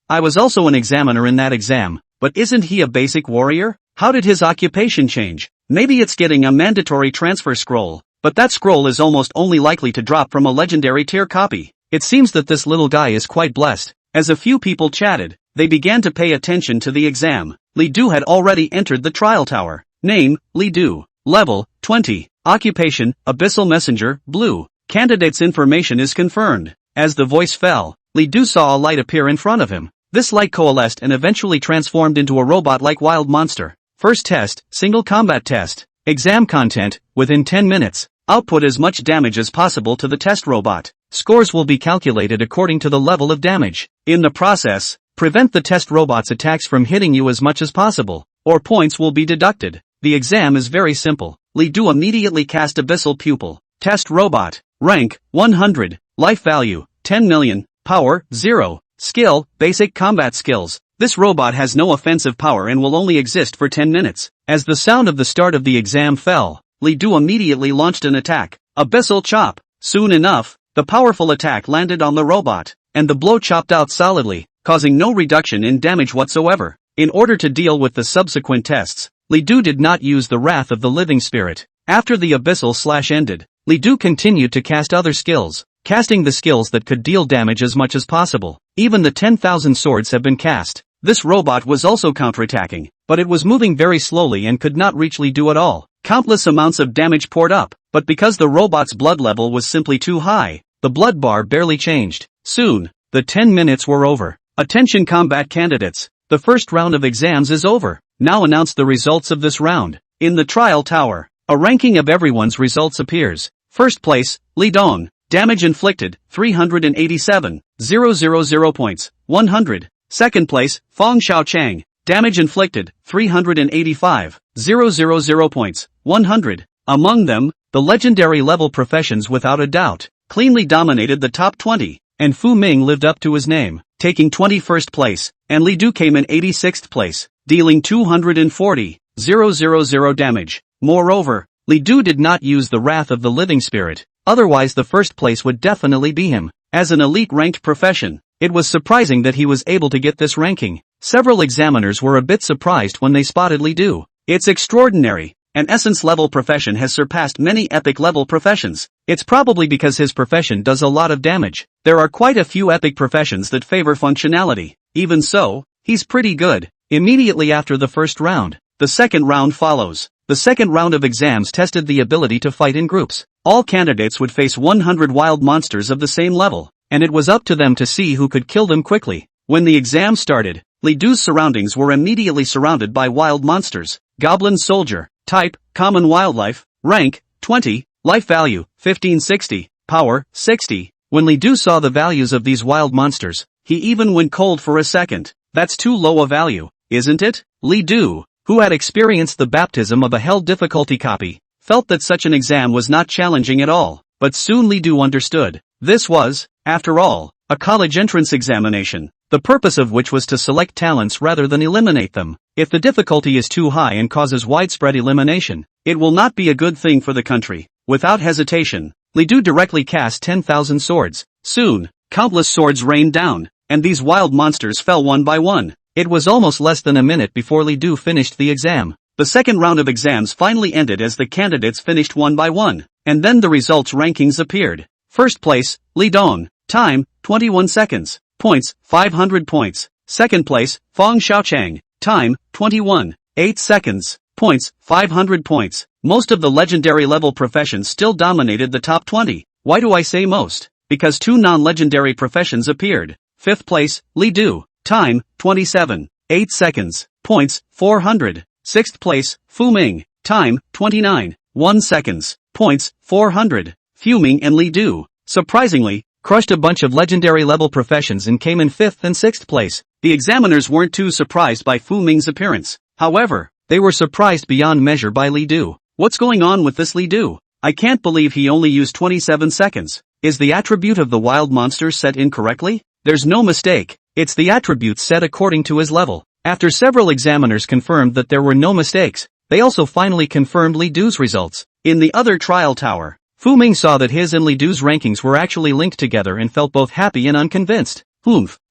I was also an examiner in that exam, but isn't he a basic warrior? How did his occupation change? Maybe it's getting a mandatory transfer scroll, but that scroll is almost only likely to drop from a legendary tier copy. It seems that this little guy is quite blessed. As a few people chatted, they began to pay attention to the exam. Li Du had already entered the trial tower. Name, Li Du. Level, 20. Occupation, Abyssal Messenger, Blue. Candidate's information is confirmed. As the voice fell, Li Du saw a light appear in front of him. This light coalesced and eventually transformed into a robot-like wild monster. First test, single combat test. Exam content, within 10 minutes. Output as much damage as possible to the test robot. Scores will be calculated according to the level of damage. In the process, prevent the test robot's attacks from hitting you as much as possible, or points will be deducted. The exam is very simple. Li Du immediately cast Abyssal Pupil. Test robot. Rank, 100. Life value, 10 million. Power, 0. Skill, basic combat skills. This robot has no offensive power and will only exist for 10 minutes. As the sound of the start of the exam fell, Li Du immediately launched an attack. Abyssal Chop. Soon enough, the powerful attack landed on the robot, and the blow chopped out solidly, causing no reduction in damage whatsoever. In order to deal with the subsequent tests, Li Du did not use the Wrath of the Living Spirit. After the Abyssal Slash ended, Li Du continued to cast other skills, casting the skills that could deal damage as much as possible. Even the 10,000 swords have been cast. This robot was also counterattacking, but it was moving very slowly and could not reach Li Du at all. Countless amounts of damage poured up, but because the robot's blood level was simply too high, the blood bar barely changed. Soon, the 10 minutes were over. Attention combat candidates, the first round of exams is over. Now announce the results of this round. In the trial tower, a ranking of everyone's results appears. First place, Li Dong. Damage inflicted, 387,000 points, 100. Second place, Fong Xiaochang. Damage inflicted, 385,000 points, 100. Among them, the legendary level professions without a doubt cleanly dominated the top 20, and Fu Ming lived up to his name, taking 21st place, and Li Du came in 86th place, dealing 240,000 damage. Moreover, Li Du did not use the Wrath of the Living Spirit, otherwise the first place would definitely be him. As an elite ranked profession, it was surprising that he was able to get this ranking. Several examiners were a bit surprised when they spotted Li Du. It's extraordinary. An essence-level profession has surpassed many epic-level professions. It's probably because his profession does a lot of damage. There are quite a few epic professions that favor functionality. Even so, he's pretty good. Immediately after the first round, the second round follows. The second round of exams tested the ability to fight in groups. All candidates would face 100 wild monsters of the same level, and it was up to them to see who could kill them quickly. When the exam started, Li Du's surroundings were immediately surrounded by wild monsters. Goblin Soldier. Type, common wildlife. Rank, 20. Life value, 1560. Power, 60. When Li Du saw the values of these wild monsters, he even went cold for a second. That's too low a value, isn't it? Li Du, who had experienced the baptism of a hell difficulty copy, felt that such an exam was not challenging at all. But soon Li Du understood. This was, after all, a college entrance examination, the purpose of which was to select talents rather than eliminate them. If the difficulty is too high and causes widespread elimination, it will not be a good thing for the country. Without hesitation, Li Du directly cast 10,000 swords. Soon, countless swords rained down, and these wild monsters fell one by one. It was almost less than a minute before Li Du finished the exam. The second round of exams finally ended as the candidates finished one by one, and then the results rankings appeared. First place, Li Dong. Time, 21 seconds. Points, 500 points. Second place, Fong Xiaochang. Time, 21.8 seconds. Points, 500 points. Most of the legendary level professions still dominated the top 20. Why do I say most? Because two non-legendary professions appeared. Fifth place, Li Du. Time, 27.8 seconds. Points, 400. Sixth place, Fu Ming. Time, 29.1 seconds. Points, 400. Fu Ming and Li Du, surprisingly, crushed a bunch of legendary level professions and came in 5th and 6th place. The examiners weren't too surprised by Fu Ming's appearance. However, they were surprised beyond measure by Li Du. What's going on with this Li Du? I can't believe he only used 27 seconds. Is the attribute of the wild monster set incorrectly? There's no mistake. It's the attribute set according to his level. After several examiners confirmed that there were no mistakes, they also finally confirmed Li Du's results. In the other trial tower, Fu Ming saw that his and Li Du's rankings were actually linked together and felt both happy and unconvinced.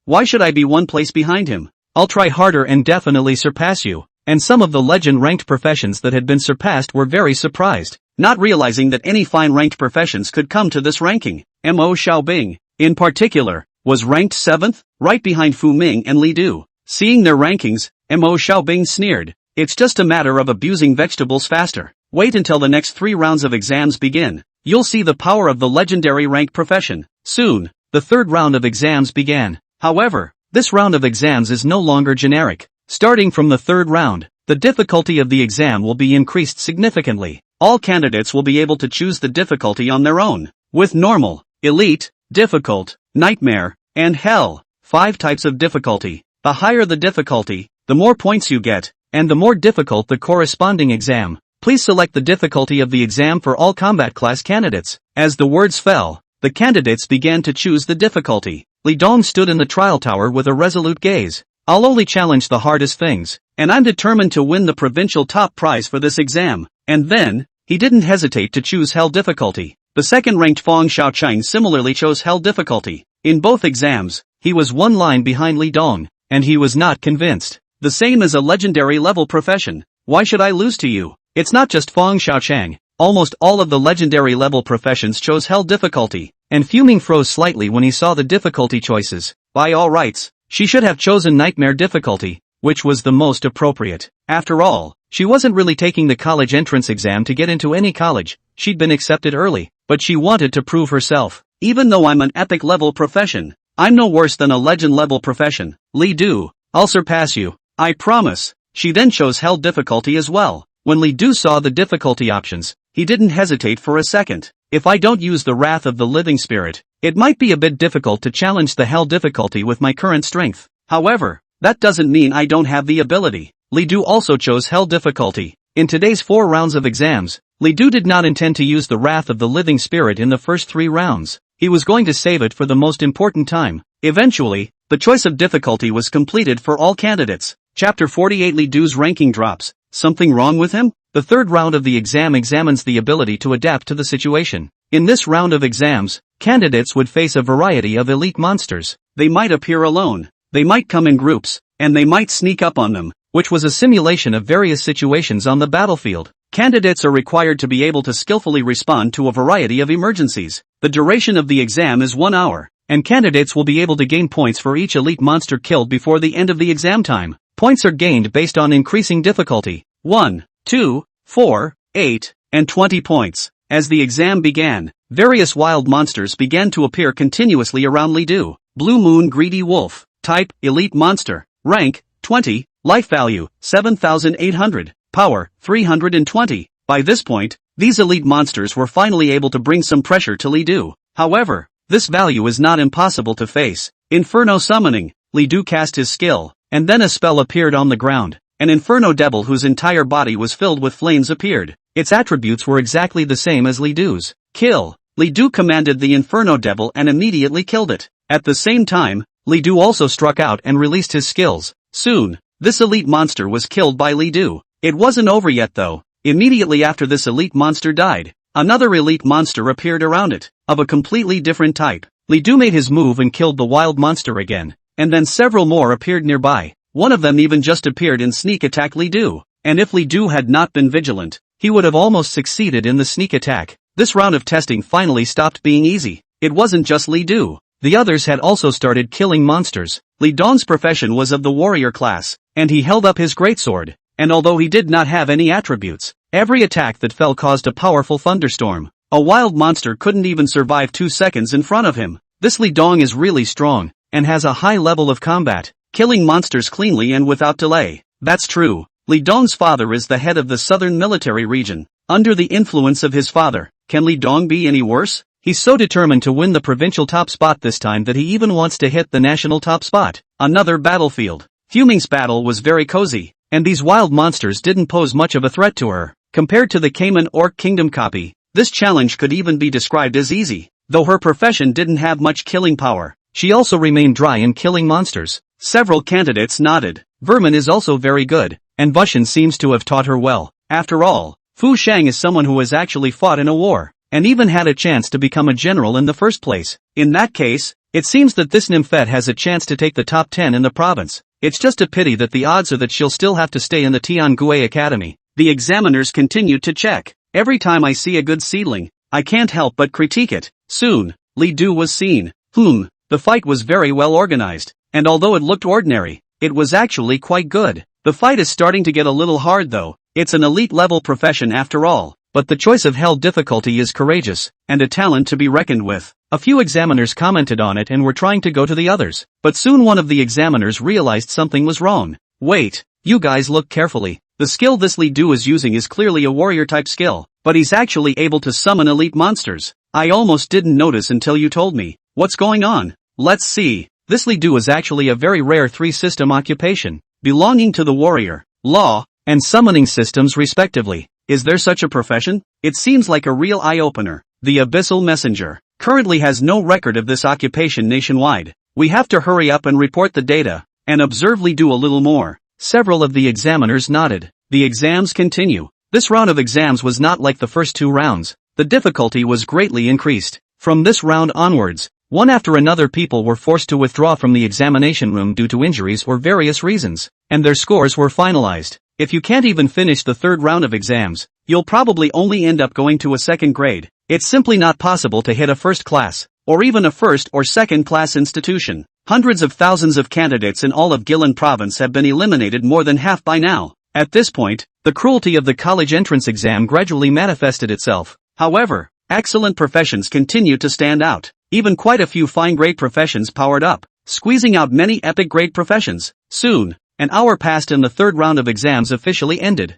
Why should I be one place behind him? I'll try harder and definitely surpass you. And some of the legend-ranked professions that had been surpassed were very surprised, not realizing that any fine-ranked professions could come to this ranking. Mo Xiaobing, in particular, was ranked 7th, right behind Fu Ming and Li Du. Seeing their rankings, Mo Xiaobing sneered. It's just a matter of abusing vegetables faster. Wait until the next 3 rounds of exams begin. You'll see the power of the legendary rank profession. Soon, the third round of exams began. However, this round of exams is no longer generic. Starting from the third round, the difficulty of the exam will be increased significantly. all candidates will be able to choose the difficulty on their own. With normal, elite, difficult, nightmare, and hell. 5 types of difficulty. The higher the difficulty, the more points you get, and the more difficult the corresponding exam. Please select the difficulty of the exam for all combat class candidates. As the words fell, the candidates began to choose the difficulty. Li Dong stood in the trial tower with a resolute gaze. I'll only challenge the hardest things, and I'm determined to win the provincial top prize for this exam. And then, he didn't hesitate to choose hell difficulty. The second-ranked Fong Xiaocheng similarly chose hell difficulty. In both exams, he was one line behind Li Dong, and he was not convinced. The same as a legendary level profession. Why should I lose to you? It's not just Fong Xiaocheng. Almost all of the legendary level professions chose hell difficulty, and fuming froze slightly when he saw the difficulty choices. By all rights, she should have chosen nightmare difficulty, which was the most appropriate. After all, she wasn't really taking the college entrance exam to get into any college. She'd been accepted early, but she wanted to prove herself. Even though I'm an epic level profession, I'm no worse than a legend level profession. Li Du, I'll surpass you. I promise. She then chose hell difficulty as well. When Li Du saw the difficulty options, he didn't hesitate for a second. If I don't use the wrath of the living spirit, it might be a bit difficult to challenge the hell difficulty with my current strength. However, that doesn't mean I don't have the ability. Li Du also chose hell difficulty. In today's 4 rounds of exams, Li Du did not intend to use the wrath of the living spirit in the first 3 rounds. He was going to save it for the most important time. Eventually, the choice of difficulty was completed for all candidates. Chapter 48 Li Du's ranking drops. Something wrong with him? The third round of the exam examines the ability to adapt to the situation. In this round of exams, candidates would face a variety of elite monsters. They might appear alone, they might come in groups, and they might sneak up on them, which was a simulation of various situations on the battlefield. Candidates are required to be able to skillfully respond to a variety of emergencies. The duration of the exam is 1 hour, and candidates will be able to gain points for each elite monster killed before the end of the exam time. Points are gained based on increasing difficulty. 1, 2, 4, 8, and 20 points. As the exam began, various wild monsters began to appear continuously around Li Du. Blue Moon Greedy Wolf. Type, Elite Monster. Rank, 20. Life value, 7,800. Power, 320. By this point, these elite monsters were finally able to bring some pressure to Li Du. However, this value is not impossible to face. Inferno Summoning. Li Du cast his skill, and then a spell appeared on the ground. An Inferno Devil whose entire body was filled with flames appeared. Its attributes were exactly the same as Li Du's. Kill. Li Du commanded the Inferno Devil and immediately killed it. At the same time, Li Du also struck out and released his skills. Soon, this elite monster was killed by Li Du. It wasn't over yet though. Immediately after this elite monster died, another elite monster appeared around it, of a completely different type. Li Du made his move and killed the wild monster again, and then several more appeared nearby. One of them even just appeared and sneak attacked Li Du, and if Li Du had not been vigilant, he would have almost succeeded in the sneak attack. This round of testing finally stopped being easy. It wasn't just Li Du. The others had also started killing monsters. Li Dong's profession was of the warrior class, and he held up his greatsword, and although he did not have any attributes, every attack that fell caused a powerful thunderstorm. A wild monster couldn't even survive 2 seconds in front of him. This Li Dong is really strong, and has a high level of combat, killing monsters cleanly and without delay. That's true. Li Dong's father is the head of the southern military region. Under the influence of his father, can Li Dong be any worse? He's so determined to win the provincial top spot this time that he even wants to hit the national top spot. Another battlefield. Fuming's battle was very cozy, and these wild monsters didn't pose much of a threat to her. Compared to the Cayman Orc Kingdom copy, this challenge could even be described as easy. Though her profession didn't have much killing power, she also remained dry in killing monsters. Several candidates nodded. Vermin is also very good, and Bushin seems to have taught her well. After all, Fu Shang is someone who has actually fought in a war, and even had a chance to become a general in the first place. In that case, it seems that this nymphette has a chance to take the top 10 in the province. It's just a pity that the odds are that she'll still have to stay in the Tiangui Academy. The examiners continued to check. Every time I see a good seedling, I can't help but critique it. Soon, Li Du was seen. The fight was very well organized, and although it looked ordinary, it was actually quite good. The fight is starting to get a little hard though. It's an elite level profession after all, but the choice of hell difficulty is courageous, and a talent to be reckoned with. A few examiners commented on it and were trying to go to the others, but soon one of the examiners realized something was wrong. Wait, you guys look carefully. The skill this Li Du is using is clearly a warrior type skill. but he's actually able to summon elite monsters. I almost didn't notice until you told me. What's going on? Let's see. This Li Du is actually a very rare 3-system occupation, belonging to the warrior, law, and summoning systems respectively. Is there such a profession? It seems like a real eye-opener. The Abyssal Messenger currently has no record of this occupation nationwide. We have to hurry up and report the data, and observe Li Du a little more. Several of the examiners nodded. The exams continue. This round of exams was not like the first 2 rounds. The difficulty was greatly increased. From this round onwards, one after another people were forced to withdraw from the examination room due to injuries or various reasons, and their scores were finalized. If you can't even finish the 3rd round of exams, you'll probably only end up going to a 2nd grade. It's simply not possible to hit a 1st class, or even a 1st or 2nd class institution. Hundreds of thousands of candidates in all of Gilan province have been eliminated, more than half by now. At this point, the cruelty of the college entrance exam gradually manifested itself. However, excellent professions continue to stand out. Even quite a few fine grade professions powered up, squeezing out many epic grade professions. Soon, an hour passed and the 3rd round of exams officially ended.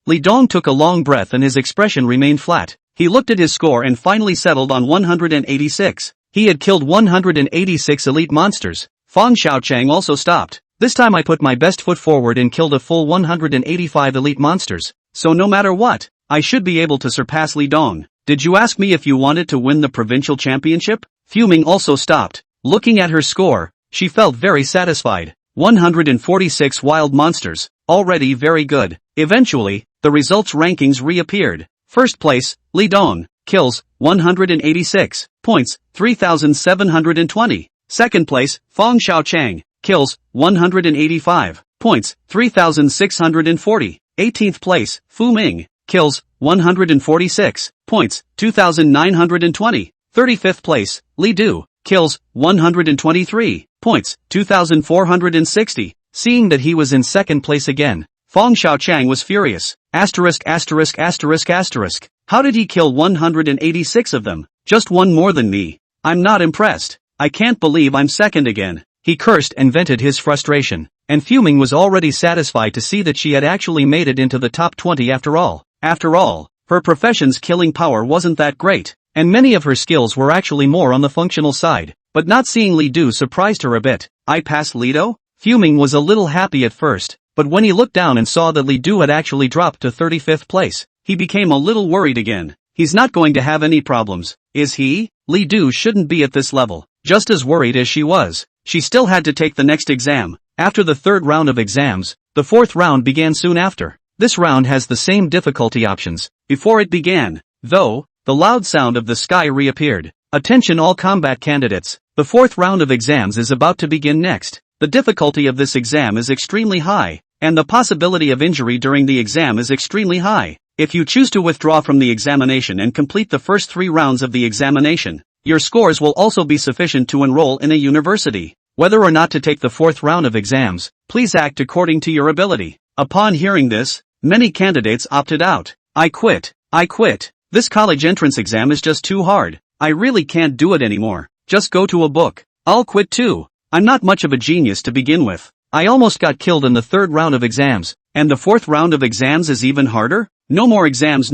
Li Dong took a long breath and his expression remained flat. He looked at his score and finally settled on 186. He had killed 186 elite monsters. Fang Xiaochang also stopped. This time I put my best foot forward and killed a full 185 elite monsters. So no matter what, I should be able to surpass Li Dong. Did you ask me if you wanted to win the provincial championship? Fuming also stopped. Looking at her score, she felt very satisfied. 146 wild monsters, already very good. Eventually, the results rankings reappeared. First place, Li Dong, kills, 186 points, 3,720. Second place, Fang Xiaochang, kills, 185 points, 3,640. 18th place, Fu Ming, kills, 146 points, 2,920. 35th place, Li Du, kills, 123 points, 2,460. Seeing that he was in 2nd place again, Fang Xiaochang was furious. Asterisk. How did he kill 186 of them? Just one more than me. I'm not impressed. I can't believe I'm 2nd again. He cursed and vented his frustration. And Fuming was already satisfied to see that she had actually made it into the top 20 after all. After all, her profession's killing power wasn't that great, and many of her skills were actually more on the functional side. But not seeing Li Du surprised her a bit. I passed Lido? Fuming was a little happy at first, but when he looked down and saw that Li Du had actually dropped to 35th place, he became a little worried again. He's not going to have any problems, is he? Li Du shouldn't be at this level. Just as worried as she was, she still had to take the next exam. After the 3rd round of exams, the 4th round began soon after. This round has the same difficulty options. Before it began, though, the loud sound of the sky reappeared. Attention all combat candidates, the 4th round of exams is about to begin next. The difficulty of this exam is extremely high, and the possibility of injury during the exam is extremely high. If you choose to withdraw from the examination and complete the first 3 rounds of the examination, your scores will also be sufficient to enroll in a university. Whether or not to take the 4th round of exams, please act according to your ability. Upon hearing this, many candidates opted out. I quit. This college entrance exam is just too hard. I really can't do it anymore. Just go to a book. I'll quit too. I'm not much of a genius to begin with. I almost got killed in the 3rd round of exams, and the 4th round of exams is even harder? No more exams.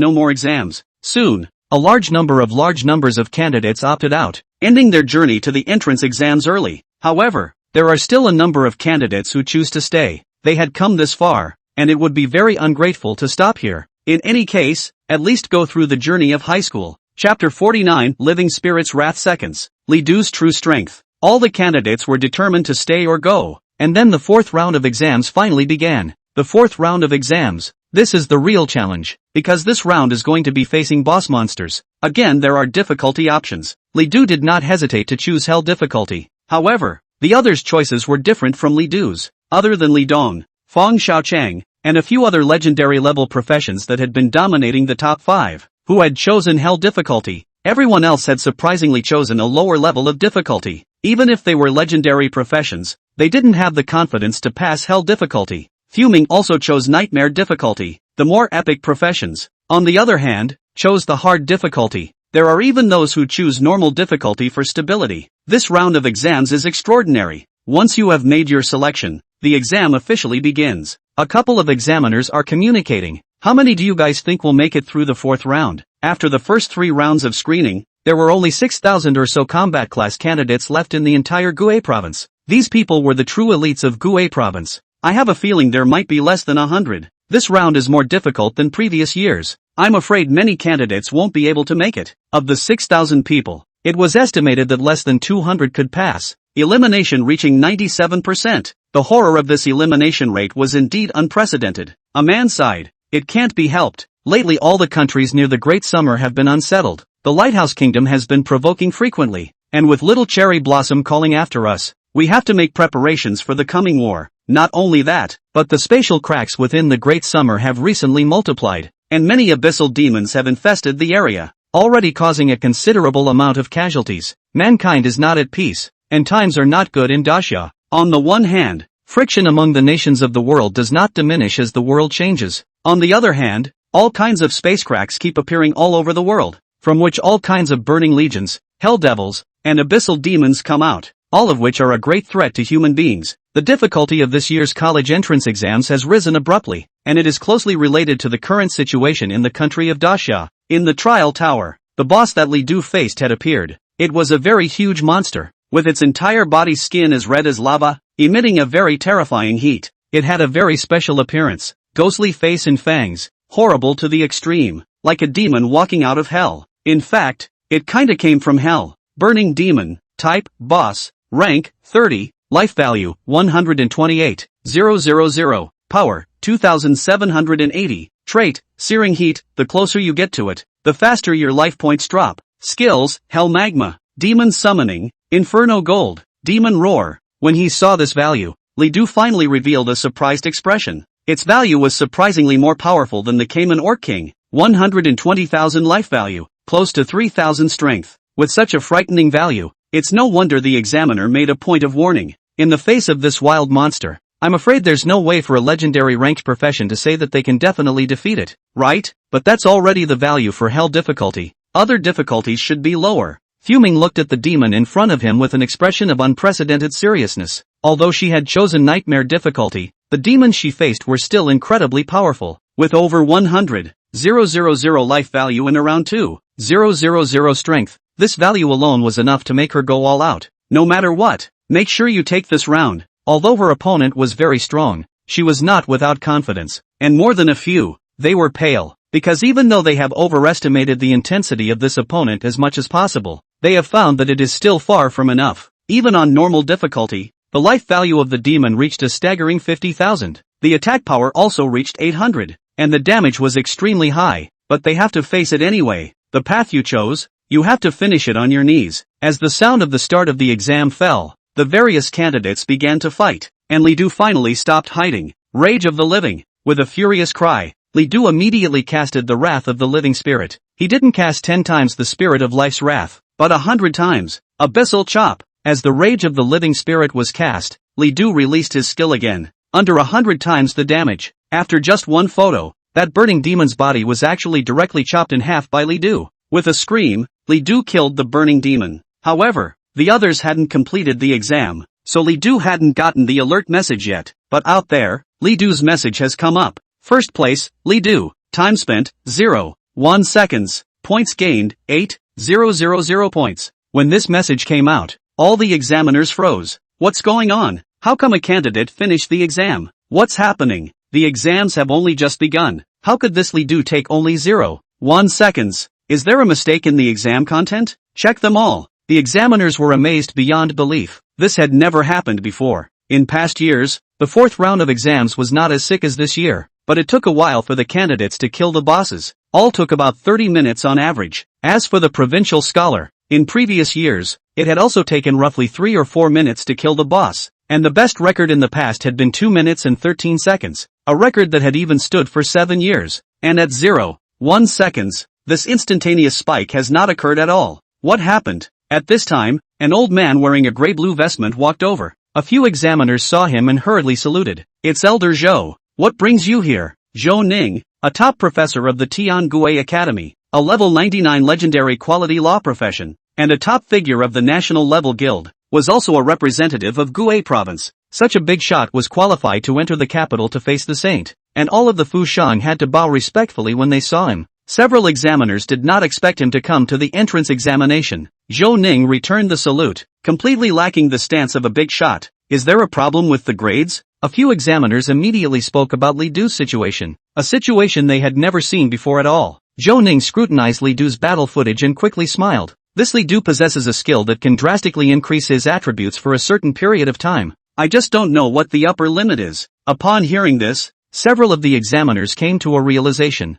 Soon, large numbers of candidates opted out, ending their journey to the entrance exams early. However, there are still a number of candidates who choose to stay. They had come this far, and it would be very ungrateful to stop here. In any case, at least go through the journey of high school. Chapter 49, Living Spirits Wrath Seconds. Li Du's True Strength. All the candidates were determined to stay or go, and then the 4th round of exams finally began. The 4th round of exams. This is the real challenge, because this round is going to be facing boss monsters. Again, there are difficulty options. Li Du did not hesitate to choose hell difficulty. However, the others' choices were different from Li Du's. Other than Li Dong, Fang Xiaochang, and a few other legendary level professions that had been dominating the top 5, who had chosen hell difficulty, everyone else had surprisingly chosen a lower level of difficulty. Even if they were legendary professions, they didn't have the confidence to pass hell difficulty. Fuming also chose nightmare difficulty. The more epic professions, on the other hand, chose the hard difficulty. There are even those who choose normal difficulty for stability. This round of exams is extraordinary. Once you have made your selection, the exam officially begins. A couple of examiners are communicating. How many do you guys think will make it through the fourth round? After the first 3 rounds of screening, there were only 6,000 or so combat class candidates left in the entire Gue province. These people were the true elites of Gue province. I have a feeling there might be less than 100. This round is more difficult than previous years. I'm afraid many candidates won't be able to make it. Of the 6,000 people, it was estimated that less than 200 could pass, elimination reaching 97%. The horror of this elimination rate was indeed unprecedented. A man sighed. It can't be helped. Lately all the countries near the Great Summer have been unsettled. The Lighthouse Kingdom has been provoking frequently, and with Little Cherry Blossom calling after us, we have to make preparations for the coming war. Not only that, but the spatial cracks within the Great Summer have recently multiplied, and many abyssal demons have infested the area, already causing a considerable amount of casualties. Mankind is not at peace, and times are not good in Dacia. On the one hand, friction among the nations of the world does not diminish as the world changes. On the other hand, all kinds of space cracks keep appearing all over the world, from which all kinds of burning legions, hell devils, and abyssal demons come out, all of which are a great threat to human beings. The difficulty of this year's college entrance exams has risen abruptly, and it is closely related to the current situation in the country of Dacia. In the trial tower, the boss that Li Du faced had appeared. It was a very huge monster, with its entire body skin as red as lava, emitting a very terrifying heat. It had a very special appearance, ghostly face and fangs, horrible to the extreme, like a demon walking out of hell. In fact, it kinda came from hell. Burning demon, type, boss, rank, 30, life value, 128,000, power, 2780, trait, searing heat. The closer you get to it, the faster your life points drop. Skills, hell magma, demon summoning, inferno gold, demon roar. When he saw this value, Li Du finally revealed a surprised expression. Its value was surprisingly more powerful than the Cayman Orc King, 120,000 life value, close to 3,000 strength. With such a frightening value, it's no wonder the examiner made a point of warning. In the face of this wild monster, I'm afraid there's no way for a legendary ranked profession to say that they can definitely defeat it, right? But that's already the value for hell difficulty. Other difficulties should be lower. Fuming looked at the demon in front of him with an expression of unprecedented seriousness. Although she had chosen nightmare difficulty, the demons she faced were still incredibly powerful. With over 100,000 life value and around 2,000 strength, this value alone was enough to make her go all out. No matter what, make sure you take this round. Although her opponent was very strong, she was not without confidence, and more than a few, they were pale, because even though they have overestimated the intensity of this opponent as much as possible, they have found that it is still far from enough. Even on normal difficulty, the life value of the demon reached a staggering 50,000. The attack power also reached 800, and the damage was extremely high, but they have to face it anyway. The path you chose, you have to finish it on your knees. As the sound of the start of the exam fell, the various candidates began to fight, and Li Du finally stopped hiding. Rage of the living. With a furious cry, Li Du immediately casted the wrath of the living spirit. He didn't cast 10 times the spirit of life's wrath, but 100 times. Abyssal chop. As the rage of the living spirit was cast, Li Du released his skill again, under 100 times the damage. After just one photo, that burning demon's body was actually directly chopped in half by Li Du. With a scream, Li Du killed the burning demon. However, the others hadn't completed the exam, so Li Du hadn't gotten the alert message yet. But out there, Li Du's message has come up. First place, Li Du. Time spent, 0.1 seconds. Points gained, 8,000 points. When this message came out, all the examiners froze. What's going on? How come a candidate finished the exam? What's happening? The exams have only just begun. How could this Li Du take only 0.1 seconds? Is there a mistake in the exam content? Check them all. The examiners were amazed beyond belief. This had never happened before. In past years, the fourth round of exams was not as sick as this year, but it took a while for the candidates to kill the bosses. All took about 30 minutes on average. As for the provincial scholar, in previous years, it had also taken roughly 3 or 4 minutes to kill the boss, and the best record in the past had been 2 minutes and 13 seconds, a record that had even stood for 7 years. And at 0.1 seconds, this instantaneous spike has not occurred at all. What happened? At this time, an old man wearing a gray-blue vestment walked over. A few examiners saw him and hurriedly saluted. It's Elder Zhou. What brings you here? Zhou Ning, a top professor of the Tian Gue Academy, a level 99 legendary quality law profession, and a top figure of the national level guild, was also a representative of Gue province. Such a big shot was qualified to enter the capital to face the saint. and all of the Fushan had to bow respectfully when they saw him. Several examiners did not expect him to come to the entrance examination. Zhou Ning returned the salute, completely lacking the stance of a big shot. Is there a problem with the grades? A few examiners immediately spoke about Li Du's situation, a situation they had never seen before at all. Zhou Ning scrutinized Li Du's battle footage and quickly smiled. This Li Du possesses a skill that can drastically increase his attributes for a certain period of time. I just don't know what the upper limit is. Upon hearing this, several of the examiners came to a realization.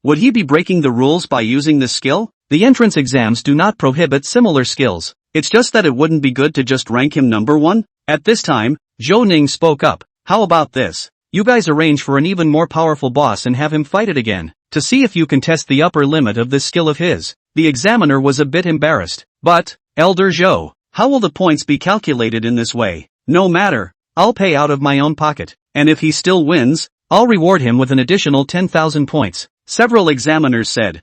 Would he be breaking the rules by using this skill? The entrance exams do not prohibit similar skills. It's just that it wouldn't be good to just rank him number 1? At this time, Zhou Ning spoke up. How about this? You guys arrange for an even more powerful boss and have him fight it again, to see if you can test the upper limit of this skill of his. The examiner was a bit embarrassed. But, Elder Zhou, how will the points be calculated in this way? No matter, I'll pay out of my own pocket, and if he still wins, I'll reward him with an additional 10,000 points. Several examiners said,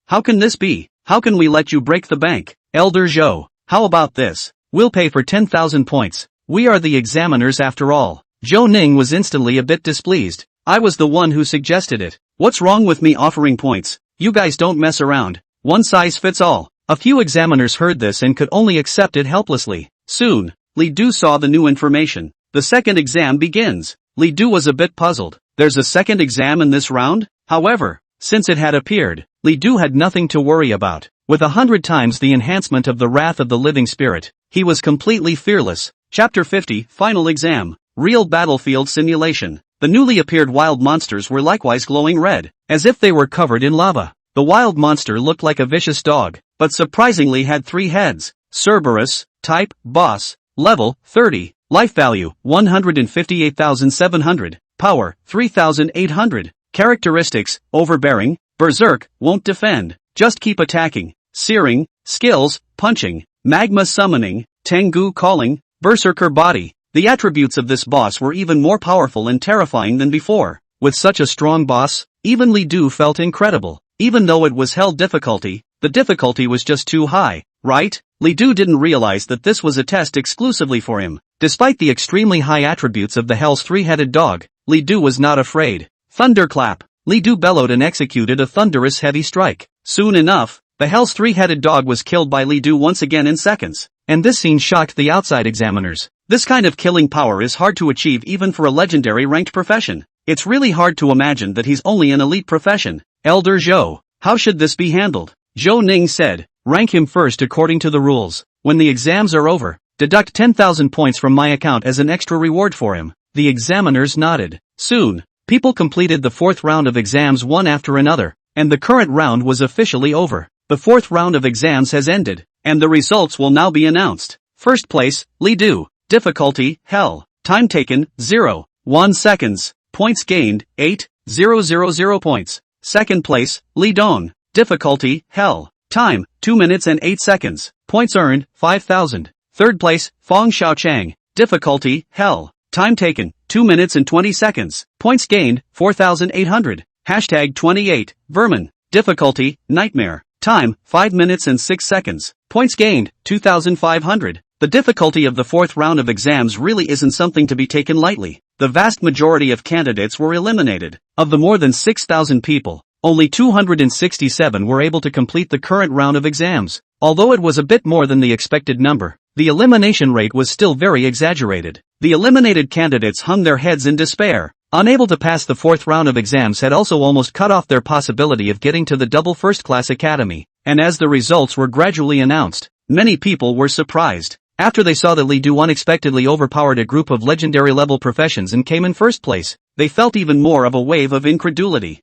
how can this be? How can we let you break the bank? Elder Zhou, how about this? We'll pay for 10,000 points. We are the examiners after all. Zhou Ning was instantly a bit displeased. I was the one who suggested it. What's wrong with me offering points? You guys don't mess around. One size fits all. A few examiners heard this and could only accept it helplessly. Soon, Li Du saw the new information. The second exam begins. Li Du was a bit puzzled. There's a second exam in this round? However, since it had appeared, Li Du had nothing to worry about. With 100 times the enhancement of the Wrath of the Living Spirit, he was completely fearless. Chapter 50, Final Exam. Real Battlefield Simulation. The newly appeared wild monsters were likewise glowing red, as if they were covered in lava. The wild monster looked like a vicious dog, but surprisingly had 3 heads. Cerberus, type, boss, level, 30, life value, 158,700, power, 3,800, characteristics, overbearing, berserk, won't defend, just keep attacking, searing, skills, punching, magma summoning, Tengu calling, berserker body. The attributes of this boss were even more powerful and terrifying than before. With such a strong boss, even Li Du felt incredible. Even though it was hell difficulty, the difficulty was just too high, right? Li Du didn't realize that this was a test exclusively for him. Despite the extremely high attributes of the Hell's 3-headed dog, Li Du was not afraid. Thunderclap. Li Du bellowed and executed a thunderous heavy strike. Soon enough, the Hell's 3-headed dog was killed by Li Du once again in seconds. And this scene shocked the outside examiners. This kind of killing power is hard to achieve even for a legendary ranked profession. It's really hard to imagine that he's only an elite profession. Elder Zhou, how should this be handled? Zhou Ning said, rank him first according to the rules. When the exams are over, deduct 10,000 points from my account as an extra reward for him. The examiners nodded. Soon, people completed the 4th round of exams one after another, and the current round was officially over. The 4th round of exams has ended, and the results will now be announced. First place, Li Du. Difficulty, Hell. Time taken, 0.1 seconds. Points gained, 8,000 points. Second place, Li Dong. Difficulty, Hell. Time, 2 minutes and 8 seconds. Points earned, 5,000. Third place, Fong Xiaochang. Difficulty, Hell. Time taken, 2 minutes and 20 seconds. Points gained, 4,800. Hashtag 28, Vermin. Difficulty, Nightmare. Time, 5 minutes and 6 seconds. Points gained, 2,500. The difficulty of the 4th round of exams really isn't something to be taken lightly. The vast majority of candidates were eliminated. Of the more than 6,000 people, only 267 were able to complete the current round of exams. Although it was a bit more than the expected number, the elimination rate was still very exaggerated. The eliminated candidates hung their heads in despair. Unable to pass the 4th round of exams had also almost cut off their possibility of getting to the double first-class academy. And as the results were gradually announced, many people were surprised. After they saw that Li Du unexpectedly overpowered a group of legendary-level professions and came in first place, they felt even more of a wave of incredulity.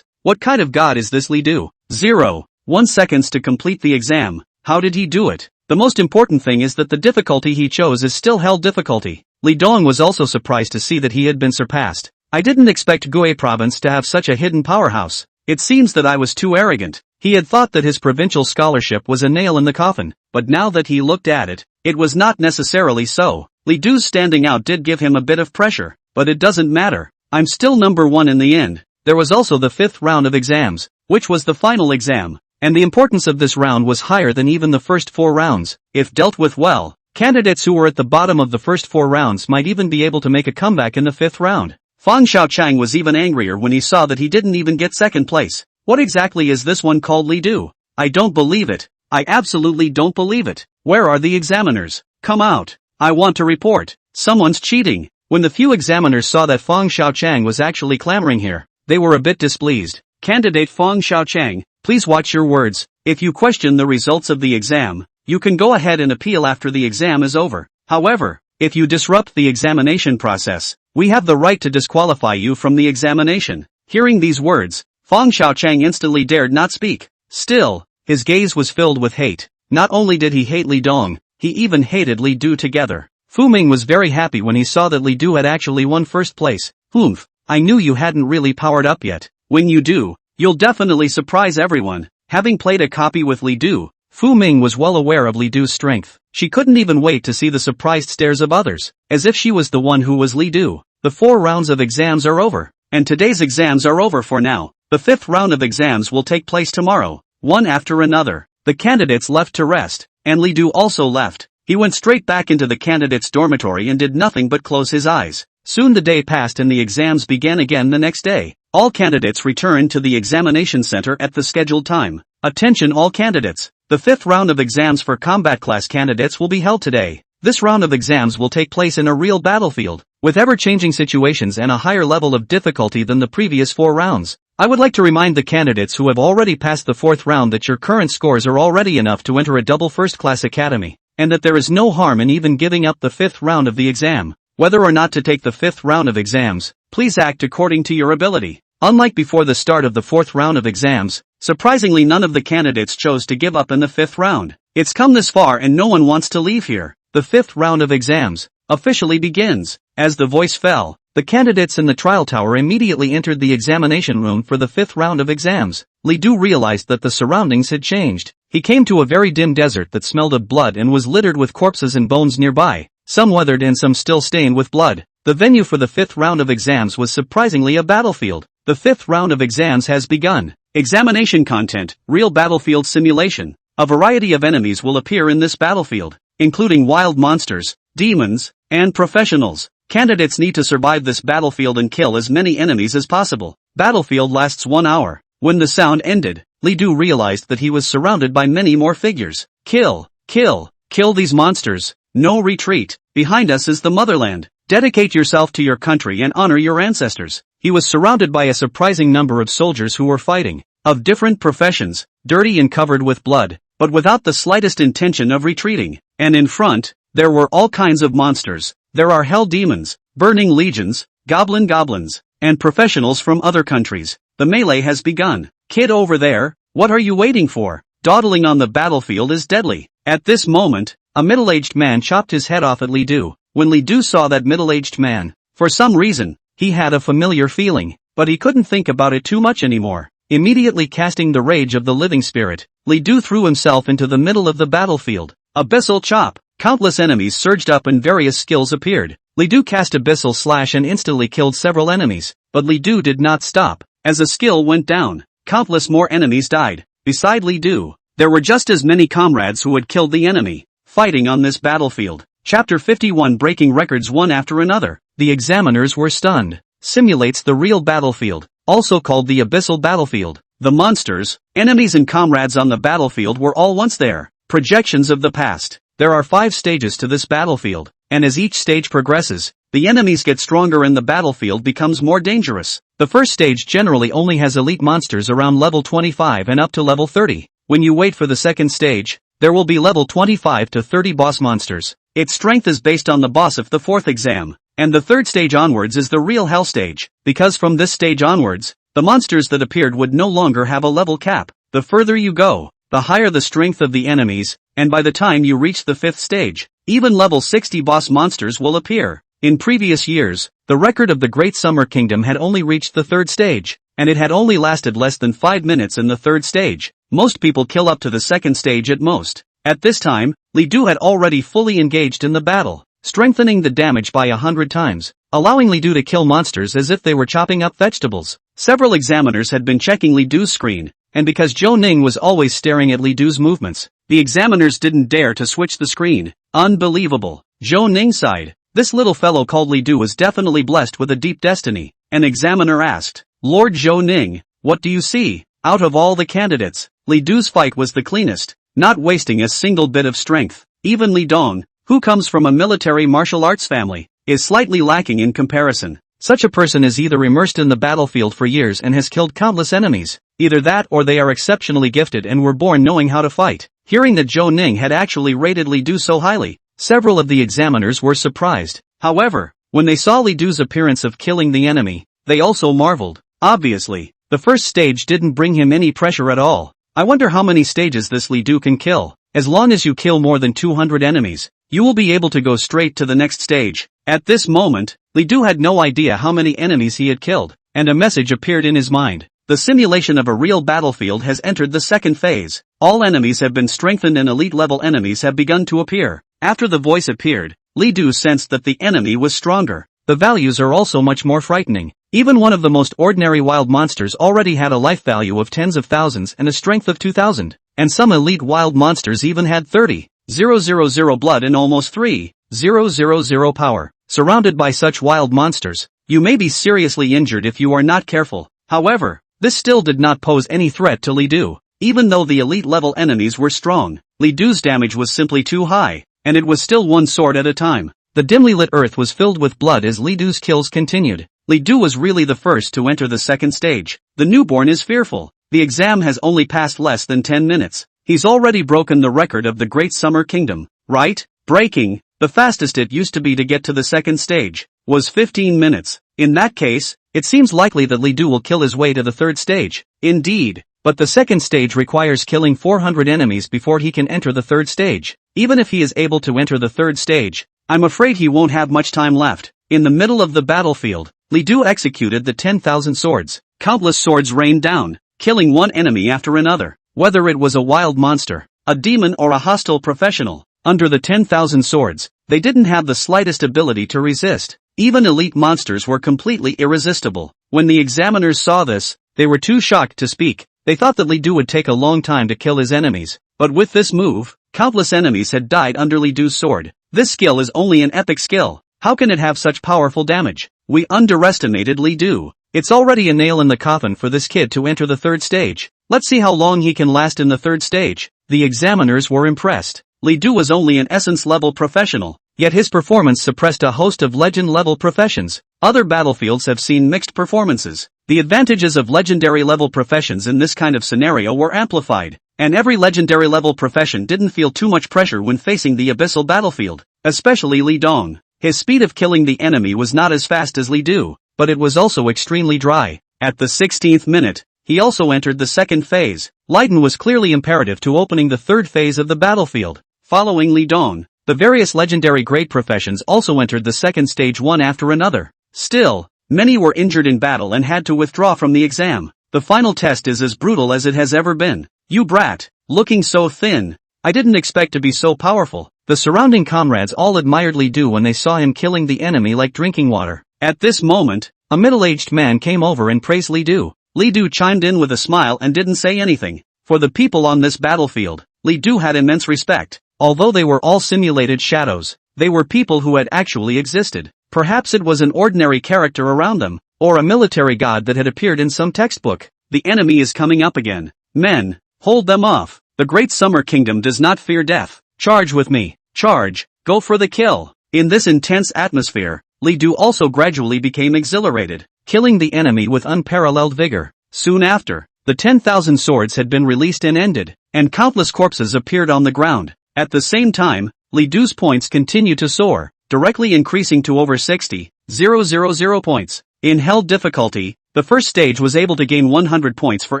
What kind of god is this Li Du? 0.1 seconds to complete the exam. How did he do it? The most important thing is that the difficulty he chose is still hell difficulty. Li Dong was also surprised to see that he had been surpassed. I didn't expect Gue province to have such a hidden powerhouse. It seems that I was too arrogant. He had thought that his provincial scholarship was a nail in the coffin, but now that he looked at it, it was not necessarily so. Li Du's standing out did give him a bit of pressure, but it doesn't matter. I'm still number 1 in the end. There was also the 5th round of exams, which was the final exam, and the importance of this round was higher than even the first 4 rounds. If dealt with well, candidates who were at the bottom of the first 4 rounds might even be able to make a comeback in the 5th round. Fang Xiaochang was even angrier when he saw that he didn't even get second place. What exactly is this one called Li Du? I don't believe it. I absolutely don't believe it. Where are the examiners? Come out. I want to report. Someone's cheating. When the few examiners saw that Fang Xiaochang was actually clamoring here, they were a bit displeased. Candidate Fang Xiaochang, please watch your words. If you question the results of the exam, you can go ahead and appeal after the exam is over. However, if you disrupt the examination process, we have the right to disqualify you from the examination. Hearing these words, Fang Xiaochang instantly dared not speak. Still, his gaze was filled with hate. Not only did he hate Li Dong, he even hated Li Du together. Fu Ming was very happy when he saw that Li Du had actually won first place. Humph, I knew you hadn't really powered up yet. When you do, you'll definitely surprise everyone. Having played a copy with Li Du, Fu Ming was well aware of Li Du's strength. She couldn't even wait to see the surprised stares of others, as if she was the one who was Li Du. The 4 rounds of exams are over, and today's exams are over for now. The 5th round of exams will take place tomorrow, one after another. The candidates left to rest, and Li Du also left. He went straight back into the candidates' dormitory and did nothing but close his eyes. Soon the day passed and the exams began again the next day. All candidates returned to the examination center at the scheduled time. Attention all candidates. The 5th round of exams for combat class candidates will be held today. This round of exams will take place in a real battlefield, with ever-changing situations and a higher level of difficulty than the previous 4 rounds. I would like to remind the candidates who have already passed the 4th round that your current scores are already enough to enter a double first-class academy, and that there is no harm in even giving up the 5th round of the exam. Whether or not to take the 5th round of exams, please act according to your ability. Unlike before the start of the 4th round of exams, surprisingly none of the candidates chose to give up in the 5th round. It's come this far and no one wants to leave here. The 5th round of exams officially begins. As the voice fell, the candidates in the trial tower immediately entered the examination room for the 5th round of exams. Li Du realized that the surroundings had changed. He came to a very dim desert that smelled of blood and was littered with corpses and bones nearby, some weathered and some still stained with blood. The venue for the 5th round of exams was surprisingly a battlefield. The 5th round of exams has begun. Examination content, real battlefield simulation. A variety of enemies will appear in this battlefield, including wild monsters, demons, and professionals. Candidates need to survive this battlefield and kill as many enemies as possible. Battlefield lasts 1 hour. When the sound ended, Li Du realized that he was surrounded by many more figures. Kill, kill, kill these monsters. No retreat. Behind us is the motherland. Dedicate yourself to your country and honor your ancestors. He was surrounded by a surprising number of soldiers who were fighting, of different professions, dirty and covered with blood, but without the slightest intention of retreating. And in front, there were all kinds of monsters. There are hell demons, burning legions, goblins, and professionals from other countries. The melee has begun. Kid over there, what are you waiting for? Dawdling on the battlefield is deadly. At this moment, a middle-aged man chopped his head off at Li Du. When Li Du saw that middle-aged man, for some reason, he had a familiar feeling, but he couldn't think about it too much anymore. Immediately casting the rage of the living spirit, Li Du threw himself into the middle of the battlefield. Abyssal chop. Countless enemies surged up and various skills appeared. Li Du cast Abyssal Slash and instantly killed several enemies, but Li Du did not stop. As a skill went down, countless more enemies died. Beside Li Du, there were just as many comrades who had killed the enemy, fighting on this battlefield. Chapter 51 Breaking records one after another. The examiners were stunned. Simulates the real battlefield, also called the Abyssal Battlefield. The monsters, enemies and comrades on the battlefield were all once there. Projections of the past. There are 5 stages to this battlefield, and as each stage progresses, the enemies get stronger and the battlefield becomes more dangerous. The first stage generally only has elite monsters around level 25 and up to level 30. When you wait for the second stage, there will be level 25 to 30 boss monsters. Its strength is based on the boss of the 4th exam, and the 3rd stage onwards is the real hell stage, because from this stage onwards, the monsters that appeared would no longer have a level cap. The further you go, the higher the strength of the enemies, and by the time you reach the 5th stage, even level 60 boss monsters will appear. In previous years, the record of the Great Summer Kingdom had only reached the 3rd stage, and it had only lasted less than 5 minutes in the 3rd stage. Most people kill up to the 2nd stage at most. At this time, Li Du had already fully engaged in the battle, strengthening the damage by 100 times, allowing Li Du to kill monsters as if they were chopping up vegetables. Several examiners had been checking Li Du's screen, and because Zhou Ning was always staring at Li Du's movements, the examiners didn't dare to switch the screen. Unbelievable. Zhou Ning sighed. This little fellow called Li Du was definitely blessed with a deep destiny. An examiner asked, Lord Zhou Ning, what do you see? Out of all the candidates, Li Du's fight was the cleanest, not wasting a single bit of strength. Even Li Dong, who comes from a military martial arts family, is slightly lacking in comparison. Such a person is either immersed in the battlefield for years and has killed countless enemies, either that or they are exceptionally gifted and were born knowing how to fight. Hearing that Zhou Ning had actually rated Li Du so highly, several of the examiners were surprised. However, when they saw Li Du's appearance of killing the enemy, they also marveled. Obviously, the first stage didn't bring him any pressure at all. I wonder how many stages this Li Du can kill. As long as you kill more than 200 enemies, you will be able to go straight to the next stage. At this moment, Li Du had no idea how many enemies he had killed, and a message appeared in his mind. The simulation of a real battlefield has entered the second phase. All enemies have been strengthened and elite-level enemies have begun to appear. After the voice appeared, Li Du sensed that the enemy was stronger. The values are also much more frightening. Even one of the most ordinary wild monsters already had a life value of tens of thousands and a strength of 2,000. And some elite wild monsters even had 30,000 blood and almost 3,000 power. Surrounded by such wild monsters, you may be seriously injured if you are not careful. However, this still did not pose any threat to Li Du. Even though the elite-level enemies were strong, Li Du's damage was simply too high, and it was still one sword at a time. The dimly lit earth was filled with blood as Li Du's kills continued. Li Du was really the first to enter the second stage. The newborn is fearful. The exam has only passed less than 10 minutes. He's already broken the record of the Great Summer Kingdom, right? Breaking. The fastest it used to be to get to the second stage was 15 minutes. In that case, it seems likely that Li Du will kill his way to the third stage. Indeed, but the second stage requires killing 400 enemies before he can enter the third stage. Even if he is able to enter the third stage, I'm afraid he won't have much time left. In the middle of the battlefield, Li Du executed the 10,000 swords. Countless swords rained down, killing one enemy after another. Whether it was a wild monster, a demon or a hostile professional, under the 10,000 swords, they didn't have the slightest ability to resist. Even elite monsters were completely irresistible. When the examiners saw this, they were too shocked to speak. They thought that Li Du would take a long time to kill his enemies. But with this move, countless enemies had died under Li Du's sword. This skill is only an epic skill. How can it have such powerful damage? We underestimated Li Du. It's already a nail in the coffin for this kid to enter the third stage. Let's see how long he can last in the third stage. The examiners were impressed. Li Du was only an essence-level professional, yet his performance suppressed a host of legend-level professions. Other battlefields have seen mixed performances. The advantages of legendary-level professions in this kind of scenario were amplified, and every legendary-level profession didn't feel too much pressure when facing the abyssal battlefield, especially Li Dong. His speed of killing the enemy was not as fast as Li Du, but it was also extremely dry. At the 16th minute, he also entered the second phase. Leiden was clearly imperative to opening the third phase of the battlefield. Following Li Dong, the various legendary great professions also entered the second stage one after another. Still, many were injured in battle and had to withdraw from the exam. The final test is as brutal as it has ever been. You brat, looking so thin. I didn't expect to be so powerful. The surrounding comrades all admired Li Du when they saw him killing the enemy like drinking water. At this moment, a middle-aged man came over and praised Li Du. Li Du chimed in with a smile and didn't say anything. For the people on this battlefield, Li Du had immense respect. Although they were all simulated shadows, they were people who had actually existed. Perhaps it was an ordinary character around them, or a military god that had appeared in some textbook. The enemy is coming up again. Men, hold them off. The Great Summer Kingdom does not fear death. Charge with me. Charge. Go for the kill. In this intense atmosphere, Li Du also gradually became exhilarated, killing the enemy with unparalleled vigor. Soon after, the 10,000 swords had been released and ended, and countless corpses appeared on the ground. At the same time, Li Du's points continued to soar, directly increasing to over 60,000 points. In hell difficulty, the first stage was able to gain 100 points for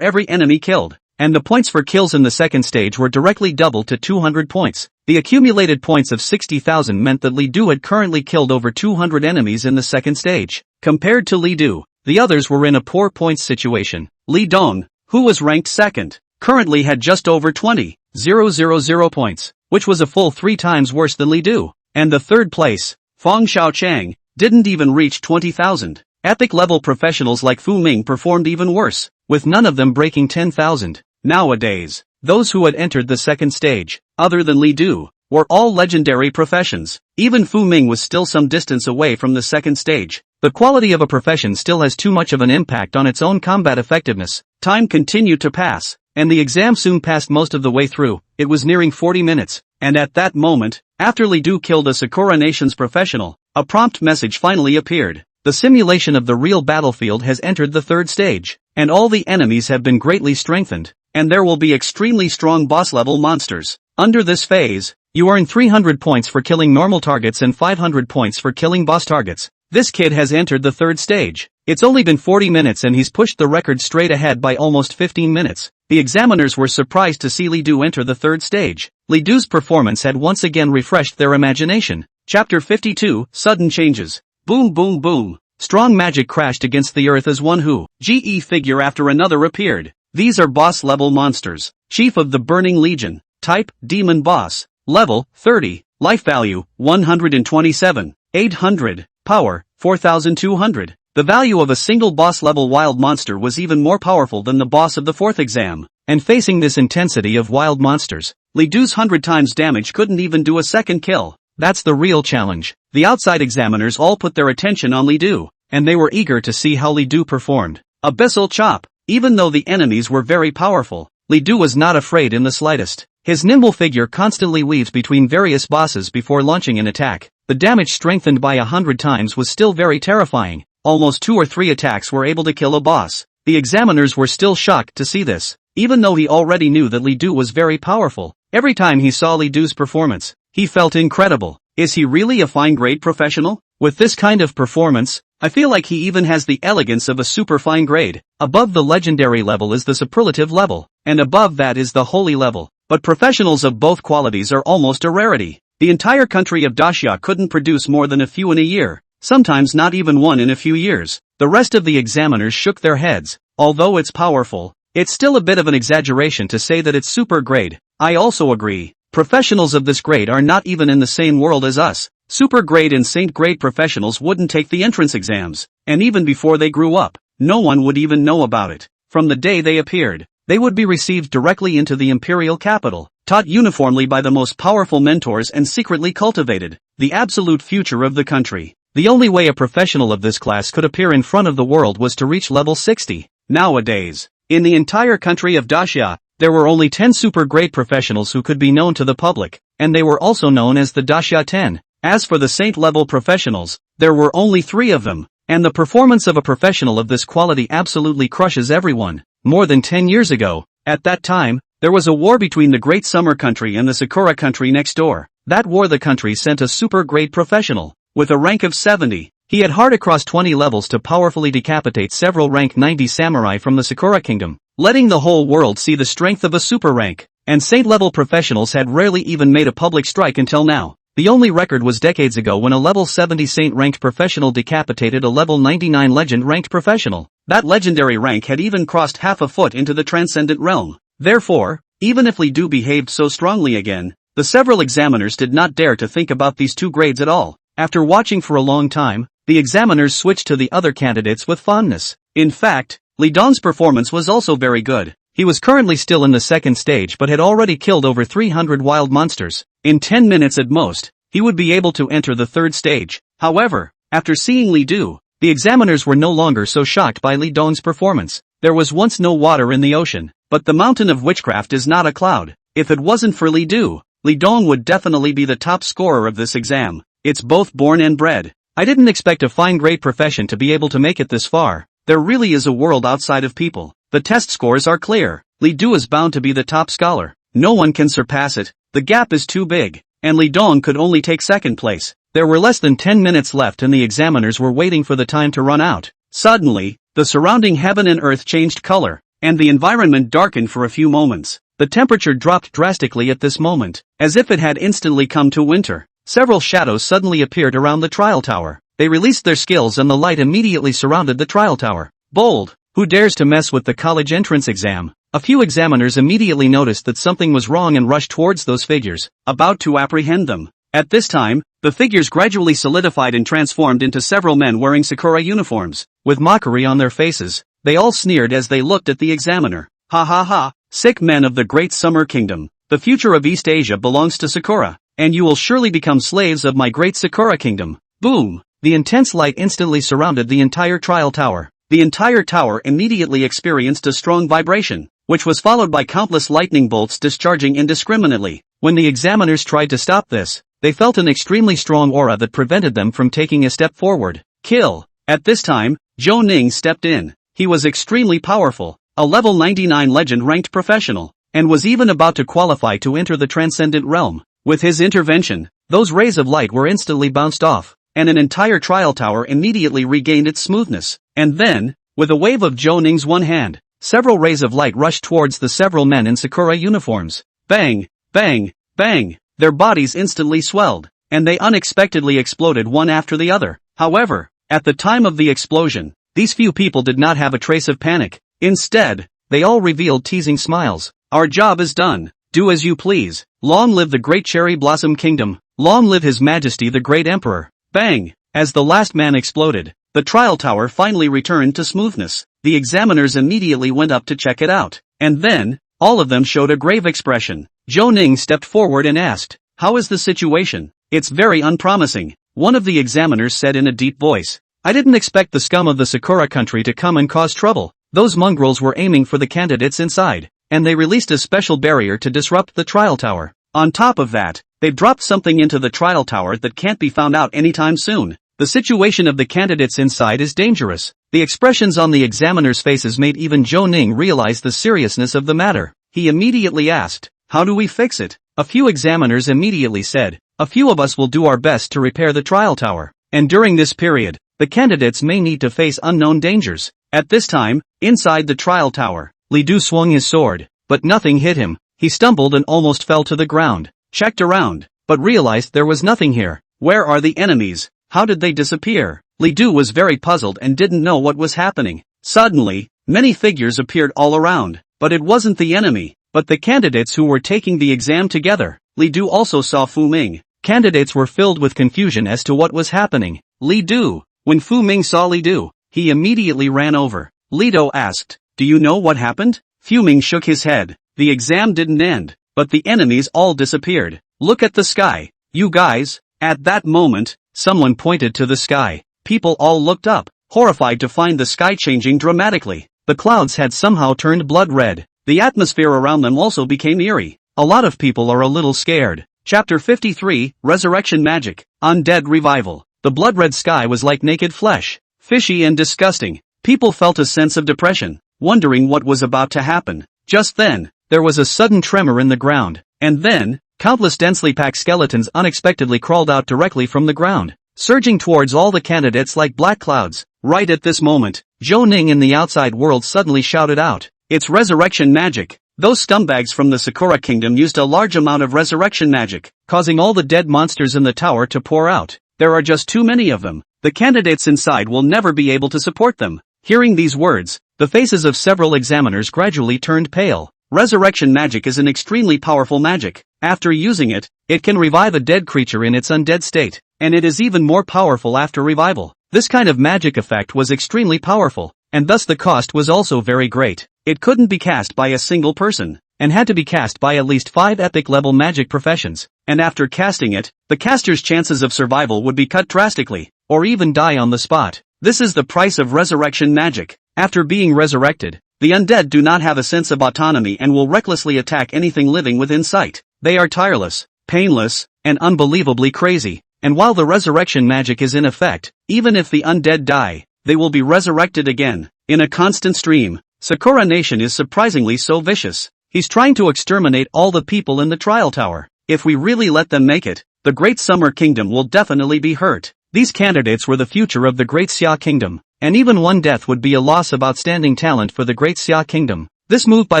every enemy killed, and the points for kills in the second stage were directly doubled to 200 points. The accumulated points of 60,000 meant that Li Du had currently killed over 200 enemies in the second stage. Compared to Li Du, the others were in a poor points situation. Li Dong, who was ranked second, currently had just over 20,000 points, which was a full 3 times worse than Li Du. And the third place, Fong Xiaochang, didn't even reach 20,000. Epic-level professionals like Fu Ming performed even worse, with none of them breaking 10,000. Nowadays, those who had entered the second stage, other than Li Du, were all legendary professions. Even Fu Ming was still some distance away from the second stage. The quality of a profession still has too much of an impact on its own combat effectiveness. Time continued to pass, and the exam soon passed most of the way through. It was nearing 40 minutes, and at that moment, after Li Du killed a Sakura Nation's professional, a prompt message finally appeared. The simulation of the real battlefield has entered the third stage, and all the enemies have been greatly strengthened, and there will be extremely strong boss-level monsters. Under this phase, you earn 300 points for killing normal targets and 500 points for killing boss targets. This kid has entered the third stage. It's only been 40 minutes and he's pushed the record straight ahead by almost 15 minutes. The examiners were surprised to see Li Du enter the third stage. Li Du's performance had once again refreshed their imagination. Chapter 52, Sudden Changes. Boom boom boom. Strong magic crashed against the earth as one GE figure after another appeared. These are boss-level monsters. Chief of the Burning Legion. Type, Demon Boss. Level, 30. Life value, 127. 800. Power, 4200. The value of a single boss-level wild monster was even more powerful than the boss of the fourth exam. And facing this intensity of wild monsters, Li Du's 100 times damage couldn't even do a second kill. That's the real challenge. The outside examiners all put their attention on Li Du, and they were eager to see how Li Du performed. Abyssal Chop. Even though the enemies were very powerful, Li Du was not afraid in the slightest. His nimble figure constantly weaves between various bosses before launching an attack. The damage strengthened by 100 times was still very terrifying. Almost 2 or 3 attacks were able to kill a boss. The examiners were still shocked to see this, even though he already knew that Li Du was very powerful. Every time he saw Li Du's performance, he felt incredible. Is he really a fine-grade professional? With this kind of performance, I feel like he even has the elegance of a super fine grade. Above the legendary level is the superlative level, and above that is the holy level. But professionals of both qualities are almost a rarity. The entire country of Dacia couldn't produce more than a few in a year, sometimes not even one in a few years. The rest of the examiners shook their heads. Although it's powerful, it's still a bit of an exaggeration to say that it's super grade. I also agree. Professionals of this grade are not even in the same world as us. Super grade and saint grade professionals wouldn't take the entrance exams, and even before they grew up, no one would even know about it. From the day they appeared, they would be received directly into the imperial capital, taught uniformly by the most powerful mentors and secretly cultivated, the absolute future of the country. The only way a professional of this class could appear in front of the world was to reach level 60. Nowadays, in the entire country of Dacia, there were only 10 super grade professionals who could be known to the public, and they were also known as the Dacia 10. As for the saint-level professionals, there were only 3 of them, and the performance of a professional of this quality absolutely crushes everyone. More than 10 years ago, at that time, there was a war between the Great Summer Country and the Sakura Country next door. That war the country sent a super-grade professional, with a rank of 70. He had hard across 20 levels to powerfully decapitate several rank 90 samurai from the Sakura Kingdom, letting the whole world see the strength of a super rank. And saint-level professionals had rarely even made a public strike until now. The only record was decades ago when a level 70 saint-ranked professional decapitated a level 99 legend-ranked professional. That legendary rank had even crossed half a foot into the transcendent realm. Therefore, even if Li Du behaved so strongly again, the several examiners did not dare to think about these 2 grades at all. After watching for a long time, the examiners switched to the other candidates with fondness. In fact, Li Dong's performance was also very good. He was currently still in the second stage but had already killed over 300 wild monsters. In 10 minutes at most, he would be able to enter the third stage. However, after seeing Li Du, the examiners were no longer so shocked by Li Dong's performance. There was once no water in the ocean, but the mountain of witchcraft is not a cloud. If it wasn't for Li Du, Li Dong would definitely be the top scorer of this exam. It's both born and bred. I didn't expect a fine-grade profession to be able to make it this far. There really is a world outside of people. The test scores are clear. Li Du is bound to be the top scholar. No one can surpass it. The gap is too big, and Li Dong could only take second place. There were less than 10 minutes left and the examiners were waiting for the time to run out. Suddenly, the surrounding heaven and earth changed color, and the environment darkened for a few moments. The temperature dropped drastically at this moment, as if it had instantly come to winter. Several shadows suddenly appeared around the trial tower. They released their skills and the light immediately surrounded the trial tower. Bold! Who dares to mess with the college entrance exam? A few examiners immediately noticed that something was wrong and rushed towards those figures, about to apprehend them. At this time, the figures gradually solidified and transformed into several men wearing Sakura uniforms. With mockery on their faces, they all sneered as they looked at the examiner. Ha ha ha! Sick men of the Great Summer Kingdom. The future of East Asia belongs to Sakura. and you will surely become slaves of my great Sakura kingdom. Boom! The intense light instantly surrounded the entire trial tower. The entire tower immediately experienced a strong vibration, which was followed by countless lightning bolts discharging indiscriminately. When the examiners tried to stop this, they felt an extremely strong aura that prevented them from taking a step forward. Kill! At this time, Zhou Ning stepped in. He was extremely powerful, a level 99 legend-ranked professional, and was even about to qualify to enter the transcendent realm. With his intervention, those rays of light were instantly bounced off, and an entire trial tower immediately regained its smoothness. And then, with a wave of Zhou Ning's one hand, several rays of light rushed towards the several men in Sakura uniforms. Bang! Bang! Bang! Their bodies instantly swelled, and they unexpectedly exploded one after the other. However, at the time of the explosion, these few people did not have a trace of panic. Instead, they all revealed teasing smiles. Our job is done. Do as you please. Long live the great Cherry Blossom Kingdom. Long live His Majesty the Great Emperor. Bang! As the last man exploded, the trial tower finally returned to smoothness. The examiners immediately went up to check it out. And then, all of them showed a grave expression. Zhou Ning stepped forward and asked, "How is the situation?" "It's very unpromising," one of the examiners said in a deep voice. "I didn't expect the scum of the Sakura country to come and cause trouble. Those mongrels were aiming for the candidates inside, and they released a special barrier to disrupt the trial tower. On top of that, they've dropped something into the trial tower that can't be found out anytime soon. The situation of the candidates inside is dangerous." The expressions on the examiners' faces made even Zhou Ning realize the seriousness of the matter. He immediately asked, "How do we fix it?" A few examiners immediately said, "A few of us will do our best to repair the trial tower. And during this period, the candidates may need to face unknown dangers." At this time, inside the trial tower, Li Du swung his sword, but nothing hit him. He stumbled and almost fell to the ground. Checked around, but realized there was nothing here. Where are the enemies? How did they disappear? Li Du was very puzzled and didn't know what was happening. Suddenly, many figures appeared all around, but it wasn't the enemy, but the candidates who were taking the exam together. Li Du also saw Fu Ming. Candidates were filled with confusion as to what was happening. Li Du. When Fu Ming saw Li Du, he immediately ran over. Li Du asked, "Do you know what happened?" Fu Ming shook his head. The exam didn't end, but the enemies all disappeared. "Look at the sky, you guys." At that moment, someone pointed to the sky. People all looked up, horrified to find the sky changing dramatically. The clouds had somehow turned blood red. The atmosphere around them also became eerie. A lot of people are a little scared. Chapter 53, Resurrection Magic, Undead Revival. The blood-red sky was like naked flesh, fishy and disgusting. People felt a sense of depression, wondering what was about to happen. Just then, there was a sudden tremor in the ground, and then, countless densely packed skeletons unexpectedly crawled out directly from the ground, surging towards all the candidates like black clouds. Right at this moment, Zhou Ning in the outside world suddenly shouted out, "It's resurrection magic!" Those scumbags from the Sakura Kingdom used a large amount of resurrection magic, causing all the dead monsters in the tower to pour out. There are just too many of them. The candidates inside will never be able to support them. Hearing these words, the faces of several examiners gradually turned pale. Resurrection magic is an extremely powerful magic. After using it, it can revive a dead creature in its undead state, and it is even more powerful after revival. This kind of magic effect was extremely powerful, and thus the cost was also very great. It couldn't be cast by a single person, and had to be cast by at least 5 epic-level magic professions, and after casting it, the caster's chances of survival would be cut drastically, or even die on the spot. This is the price of resurrection magic. After being resurrected, the undead do not have a sense of autonomy and will recklessly attack anything living within sight. They are tireless, painless, and unbelievably crazy, and while the resurrection magic is in effect, even if the undead die, they will be resurrected again, in a constant stream. Sakura Nation is surprisingly so vicious. He's trying to exterminate all the people in the trial tower. If we really let them make it, the Great Summer Kingdom will definitely be hurt. These candidates were the future of the Great Xia Kingdom, and even one death would be a loss of outstanding talent for the Great Xia Kingdom. This move by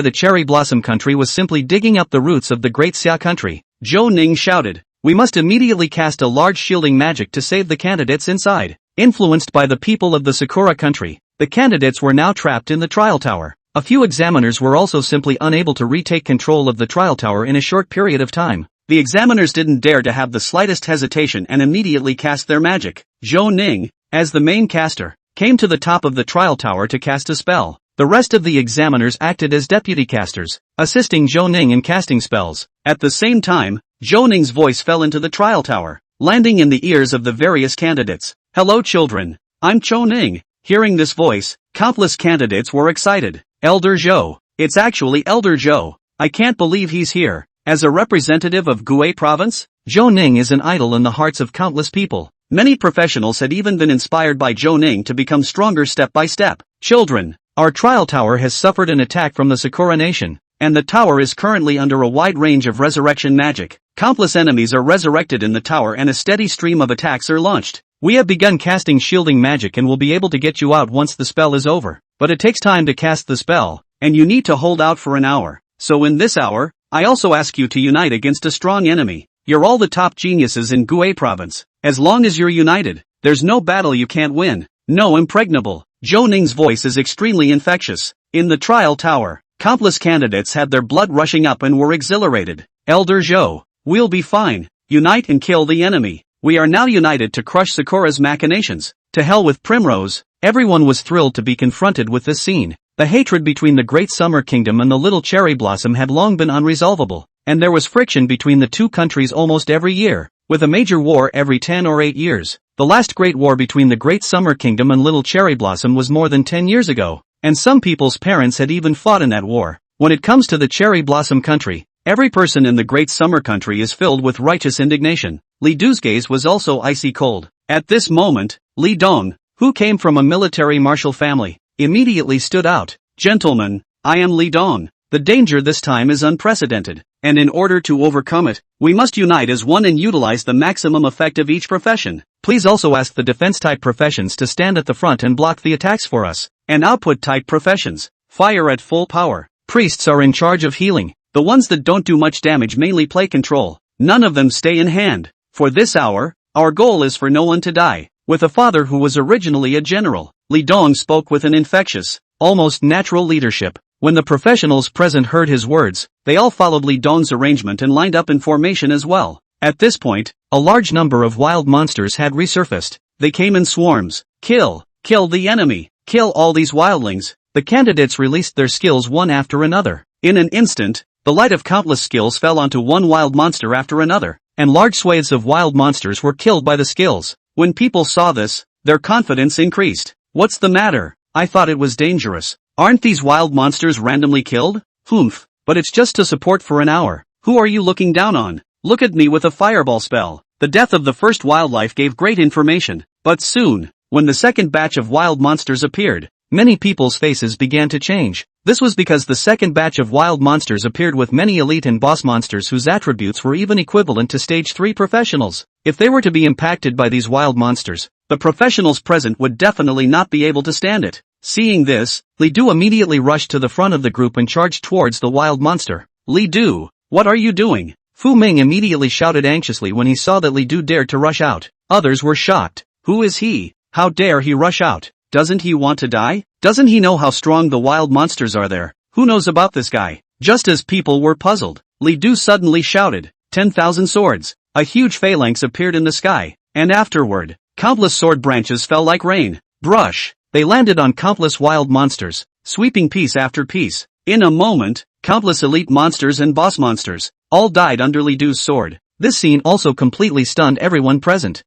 the Cherry Blossom Country was simply digging up the roots of the Great Xia Country. Zhou Ning shouted, "We must immediately cast a large shielding magic to save the candidates inside." Influenced by the people of the Sakura Country, the candidates were now trapped in the trial tower. A few examiners were also simply unable to retake control of the trial tower in a short period of time. The examiners didn't dare to have the slightest hesitation and immediately cast their magic. Zhou Ning, as the main caster, came to the top of the trial tower to cast a spell. The rest of the examiners acted as deputy casters, assisting Zhou Ning in casting spells. At the same time, Zhou Ning's voice fell into the trial tower, landing in the ears of the various candidates. Hello children, I'm Zhou Ning. Hearing this voice, countless candidates were excited. Elder Zhou. It's actually Elder Zhou. I can't believe he's here. As a representative of Gue province, Zhou Ning is an idol in the hearts of countless people. Many professionals had even been inspired by Zhou Ning to become stronger step by step. Children, our trial tower has suffered an attack from the Sakura nation, and the tower is currently under a wide range of resurrection magic. Countless enemies are resurrected in the tower and a steady stream of attacks are launched. We have begun casting shielding magic and will be able to get you out once the spell is over. But it takes time to cast the spell, and you need to hold out for an hour. So in this hour, I also ask you to unite against a strong enemy. You're all the top geniuses in Gue province. As long as you're united, there's no battle you can't win. No impregnable. Zhou Ning's voice is extremely infectious. In the trial tower, countless candidates had their blood rushing up and were exhilarated. Elder Zhou, we'll be fine. Unite and kill the enemy. We are now united to crush Sakura's machinations. To hell with Primrose. Everyone was thrilled to be confronted with this scene. The hatred between the Great Summer Kingdom and the Little Cherry Blossom had long been unresolvable, and there was friction between the two countries almost every year, with a major war every 10 or 8 years. The last great war between the Great Summer Kingdom and Little Cherry Blossom was more than 10 years ago, and some people's parents had even fought in that war. When it comes to the Cherry Blossom country, every person in the Great Summer country is filled with righteous indignation. Li Du's gaze was also icy cold. At this moment, Li Dong, who came from a military martial family, immediately stood out. Gentlemen, I am Li Dong. The danger this time is unprecedented, and in order to overcome it, we must unite as one and utilize the maximum effect of each profession. Please also ask the defense-type professions to stand at the front and block the attacks for us. And output-type professions, fire at full power. Priests are in charge of healing. The ones that don't do much damage mainly play control. None of them stay in hand. For this hour, our goal is for no one to die. With a father who was originally a general, Li Dong spoke with an infectious, almost natural leadership. When the professionals present heard his words, they all followed Li Dong's arrangement and lined up in formation as well. At this point, a large number of wild monsters had resurfaced. They came in swarms. Kill the enemy, kill all these wildlings. The candidates released their skills one after another. In an instant, the light of countless skills fell onto one wild monster after another, and large swathes of wild monsters were killed by the skills. When people saw this, their confidence increased. What's the matter? I thought it was dangerous. Aren't these wild monsters randomly killed? Humph, but it's just to support for an hour. Who are you looking down on? Look at me with a fireball spell. The death of the first wildlife gave great information, but soon, when the second batch of wild monsters appeared, many people's faces began to change. This was because the second batch of wild monsters appeared with many elite and boss monsters whose attributes were even equivalent to stage 3 professionals. If they were to be impacted by these wild monsters, the professionals present would definitely not be able to stand it. Seeing this, Li Du immediately rushed to the front of the group and charged towards the wild monster. Li Du, what are you doing? Fu Ming immediately shouted anxiously when he saw that Li Du dared to rush out. Others were shocked. Who is he? How dare he rush out? Doesn't he want to die? Doesn't he know how strong the wild monsters are there? Who knows about this guy? Just as people were puzzled, Li Du suddenly shouted, 10,000 swords. A huge phalanx appeared in the sky, and afterward, countless sword branches fell like rain. Brush. They landed on countless wild monsters, sweeping piece after piece. In a moment, countless elite monsters and boss monsters all died under Li Du's sword. This scene also completely stunned everyone present.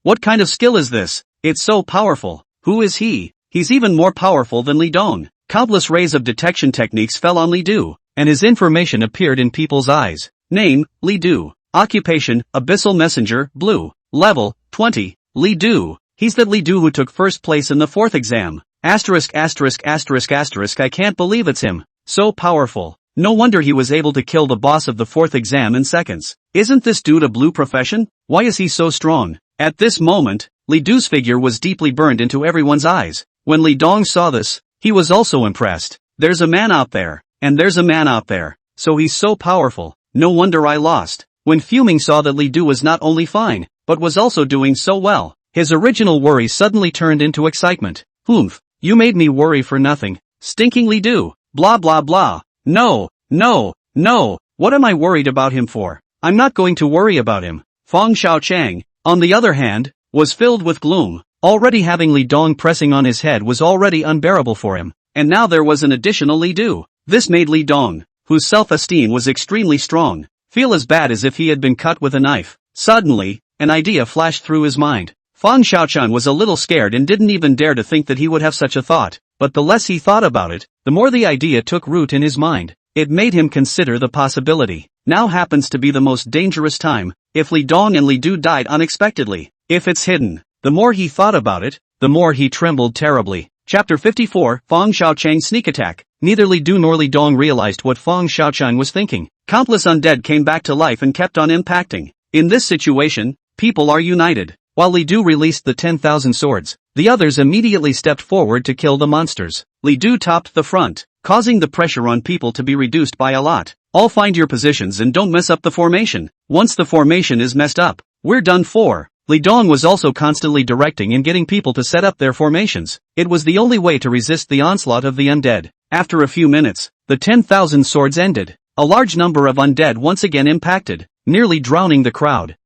What kind of skill is this? It's so powerful. Who is he? He's even more powerful than Li Dong. Countless rays of detection techniques fell on Li Du, and his information appeared in people's eyes. Name, Li Du. Occupation, Abyssal Messenger, Blue. Level, 20. Li Du. He's that Li Du who took first place in the 4th exam. I can't believe it's him. So powerful. No wonder he was able to kill the boss of the 4th exam in seconds. Isn't this dude a blue profession? Why is he so strong? At this moment, Li Du's figure was deeply burned into everyone's eyes. When Li Dong saw this, he was also impressed. There's a man out there, and there's a man out there. So he's so powerful. No wonder I lost. When Fu Ming saw that Li Du was not only fine, but was also doing so well, his original worry suddenly turned into excitement. Humph, you made me worry for nothing. Stinking Li Du. Blah blah blah. No. What am I worried about him for? I'm not going to worry about him. Fong Xiaochang, on the other hand, was filled with gloom. Already having Li Dong pressing on his head was already unbearable for him. and now there was an additional Li Du. This made Li Dong, whose self-esteem was extremely strong, feel as bad as if he had been cut with a knife. Suddenly, an idea flashed through his mind. Fang Xiaochang was a little scared and didn't even dare to think that he would have such a thought, but the less he thought about it, the more the idea took root in his mind. It made him consider the possibility. Now happens to be the most dangerous time, if Li Dong and Li Du died unexpectedly. If it's hidden. The more he thought about it, the more he trembled terribly. Chapter 54, Fang Xiaochang's Sneak Attack. Neither Li Du nor Li Dong realized what Fang Xiaochang was thinking. Countless undead came back to life and kept on impacting. In this situation, people are united. While Li Du released the 10,000 swords, the others immediately stepped forward to kill the monsters. Li Du topped the front, causing the pressure on people to be reduced by a lot. All find your positions and don't mess up the formation. Once the formation is messed up, we're done for. Li Dong was also constantly directing and getting people to set up their formations. It was the only way to resist the onslaught of the undead. After a few minutes, the 10,000 swords ended. A large number of undead once again impacted, nearly drowning the crowd.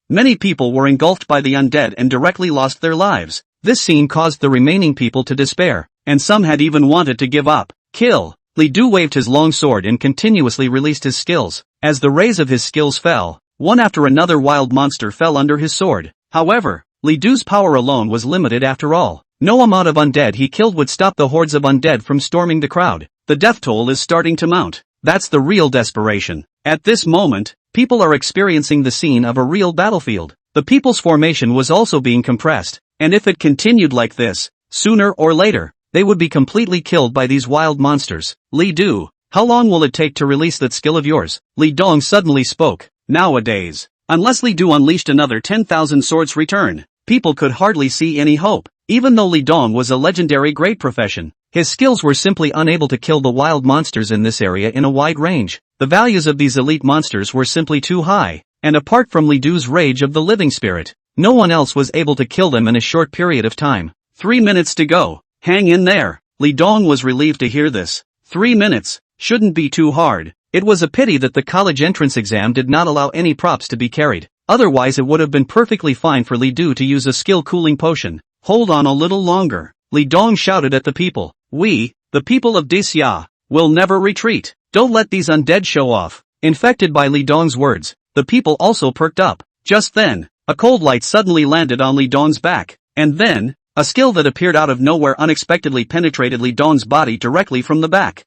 Many people were engulfed by the undead and directly lost their lives. This scene caused the remaining people to despair, and some had even wanted to give up. Kill. Li Du waved his long sword and continuously released his skills. As the rays of his skills fell, one after another wild monster fell under his sword. However, Li Du's power alone was limited after all. No amount of undead he killed would stop the hordes of undead from storming the crowd. The death toll is starting to mount. That's the real desperation. At this moment, people are experiencing the scene of a real battlefield. The people's formation was also being compressed, and if it continued like this, sooner or later, they would be completely killed by these wild monsters. Li Du, how long will it take to release that skill of yours? Li Dong suddenly spoke. Nowadays, unless Li Du unleashed another 10,000 swords return, people could hardly see any hope. Even though Li Dong was a legendary great profession, his skills were simply unable to kill the wild monsters in this area in a wide range. The values of these elite monsters were simply too high, and apart from Li Du's rage of the living spirit, no one else was able to kill them in a short period of time. 3 minutes to go. Hang in there. Li Dong was relieved to hear this. 3 minutes. Shouldn't be too hard. It was a pity that the college entrance exam did not allow any props to be carried. Otherwise it would have been perfectly fine for Li Du to use a skill cooling potion. Hold on a little longer. Li Dong shouted at the people. We, the people of Disya, will never retreat. Don't let these undead show off. Infected by Li Dong's words, the people also perked up. Just then, a cold light suddenly landed on Li Dong's back. And then, a skill that appeared out of nowhere unexpectedly penetrated Li Dong's body directly from the back.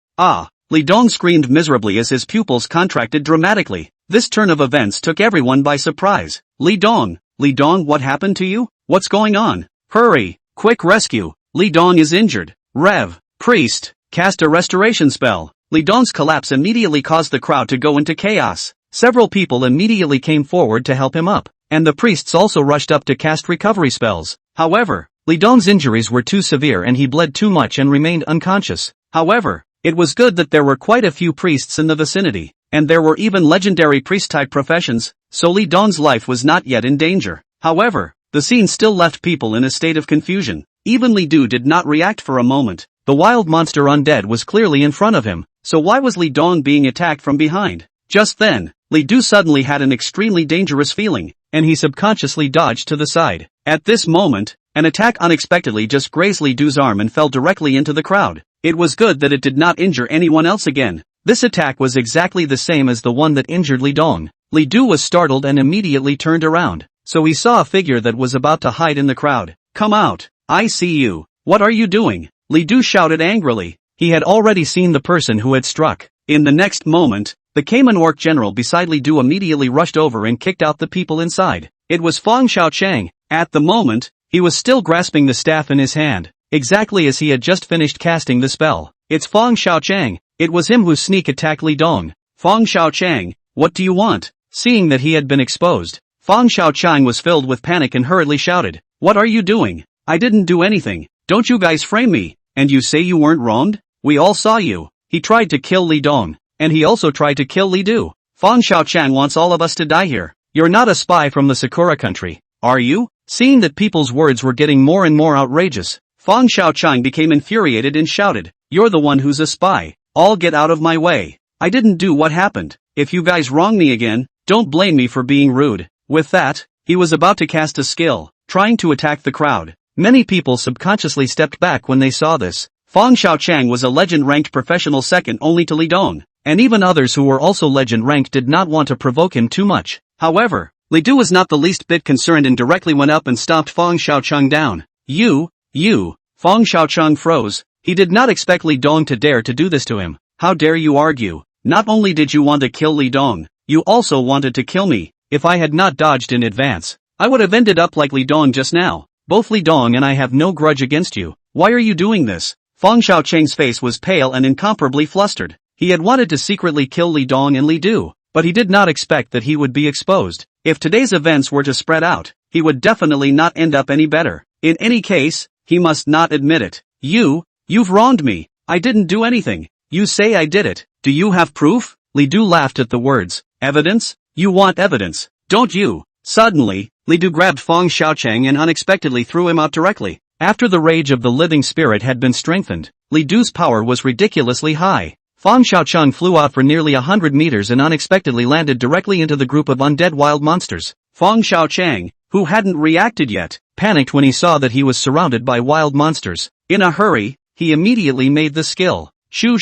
Li Dong screamed miserably as his pupils contracted dramatically. This turn of events took everyone by surprise. Li Dong, what happened to you? What's going on? Hurry, quick rescue. Li Dong is injured. Rev, priest, cast a restoration spell. Li Dong's collapse immediately caused the crowd to go into chaos. Several people immediately came forward to help him up, and the priests also rushed up to cast recovery spells. However, Li Dong's injuries were too severe and he bled too much and remained unconscious. However, it was good that there were quite a few priests in the vicinity, and there were even legendary priest-type professions, so Li Dong's life was not yet in danger. However, the scene still left people in a state of confusion. Even Li Du did not react for a moment. The wild monster undead was clearly in front of him, so why was Li Dong being attacked from behind? Just then, Li Du suddenly had an extremely dangerous feeling, and he subconsciously dodged to the side. At this moment, an attack unexpectedly just grazed Li Du's arm and fell directly into the crowd. It was good that it did not injure anyone else again. This attack was exactly the same as the one that injured Li Dong. Li Du was startled and immediately turned around, so he saw a figure that was about to hide in the crowd. Come out, I see you. What are you doing? Li Du shouted angrily. He had already seen the person who had struck. In the next moment, the Cayman Orc general beside Li Du immediately rushed over and kicked out the people inside. It was Fang Xiaochang. At the moment, he was still grasping the staff in his hand, exactly as he had just finished casting the spell. It's Fang Xiaochang. It was him who sneak attacked Li Dong. Fang Xiaochang, what do you want? Seeing that he had been exposed, Fang Xiaochang was filled with panic and hurriedly shouted, what are you doing? I didn't do anything. Don't you guys frame me, and you say you weren't wronged? We all saw you. He tried to kill Li Dong, and he also tried to kill Li Du. Fang Xiaochang wants all of us to die here. You're not a spy from the Sakura country, are you? Seeing that people's words were getting more and more outrageous, Fang Xiaochang became infuriated and shouted, you're the one who's a spy. All get out of my way. I didn't do what happened. If you guys wrong me again, don't blame me for being rude. With that, he was about to cast a skill, trying to attack the crowd. Many people subconsciously stepped back when they saw this. Fang Xiaochang was a legend-ranked professional second only to Li Dong, and even others who were also legend-ranked did not want to provoke him too much. However, Li Du was not the least bit concerned and directly went up and stomped Fang Xiaochang down. You. Fang Xiaochang froze. He did not expect Li Dong to dare to do this to him. How dare you argue? Not only did you want to kill Li Dong, you also wanted to kill me. If I had not dodged in advance, I would have ended up like Li Dong just now. Both Li Dong and I have no grudge against you. Why are you doing this? Fang Xiaochang's face was pale and incomparably flustered. He had wanted to secretly kill Li Dong and Li Du, but he did not expect that he would be exposed. If today's events were to spread out, he would definitely not end up any better. In any case, he must not admit it. You've wronged me. I didn't do anything. You say I did it. Do you have proof? Li Du laughed at the words. Evidence? You want evidence, don't you? Suddenly, Li Du grabbed Fang Xiaochang and unexpectedly threw him out directly. After the rage of the living spirit had been strengthened, Li Du's power was ridiculously high. Fang Xiaochang flew out for nearly 100 meters and unexpectedly landed directly into the group of undead wild monsters. Fang Xiaochang, who hadn't reacted yet, panicked when he saw that he was surrounded by wild monsters. In a hurry, he immediately made the skill. Shoo.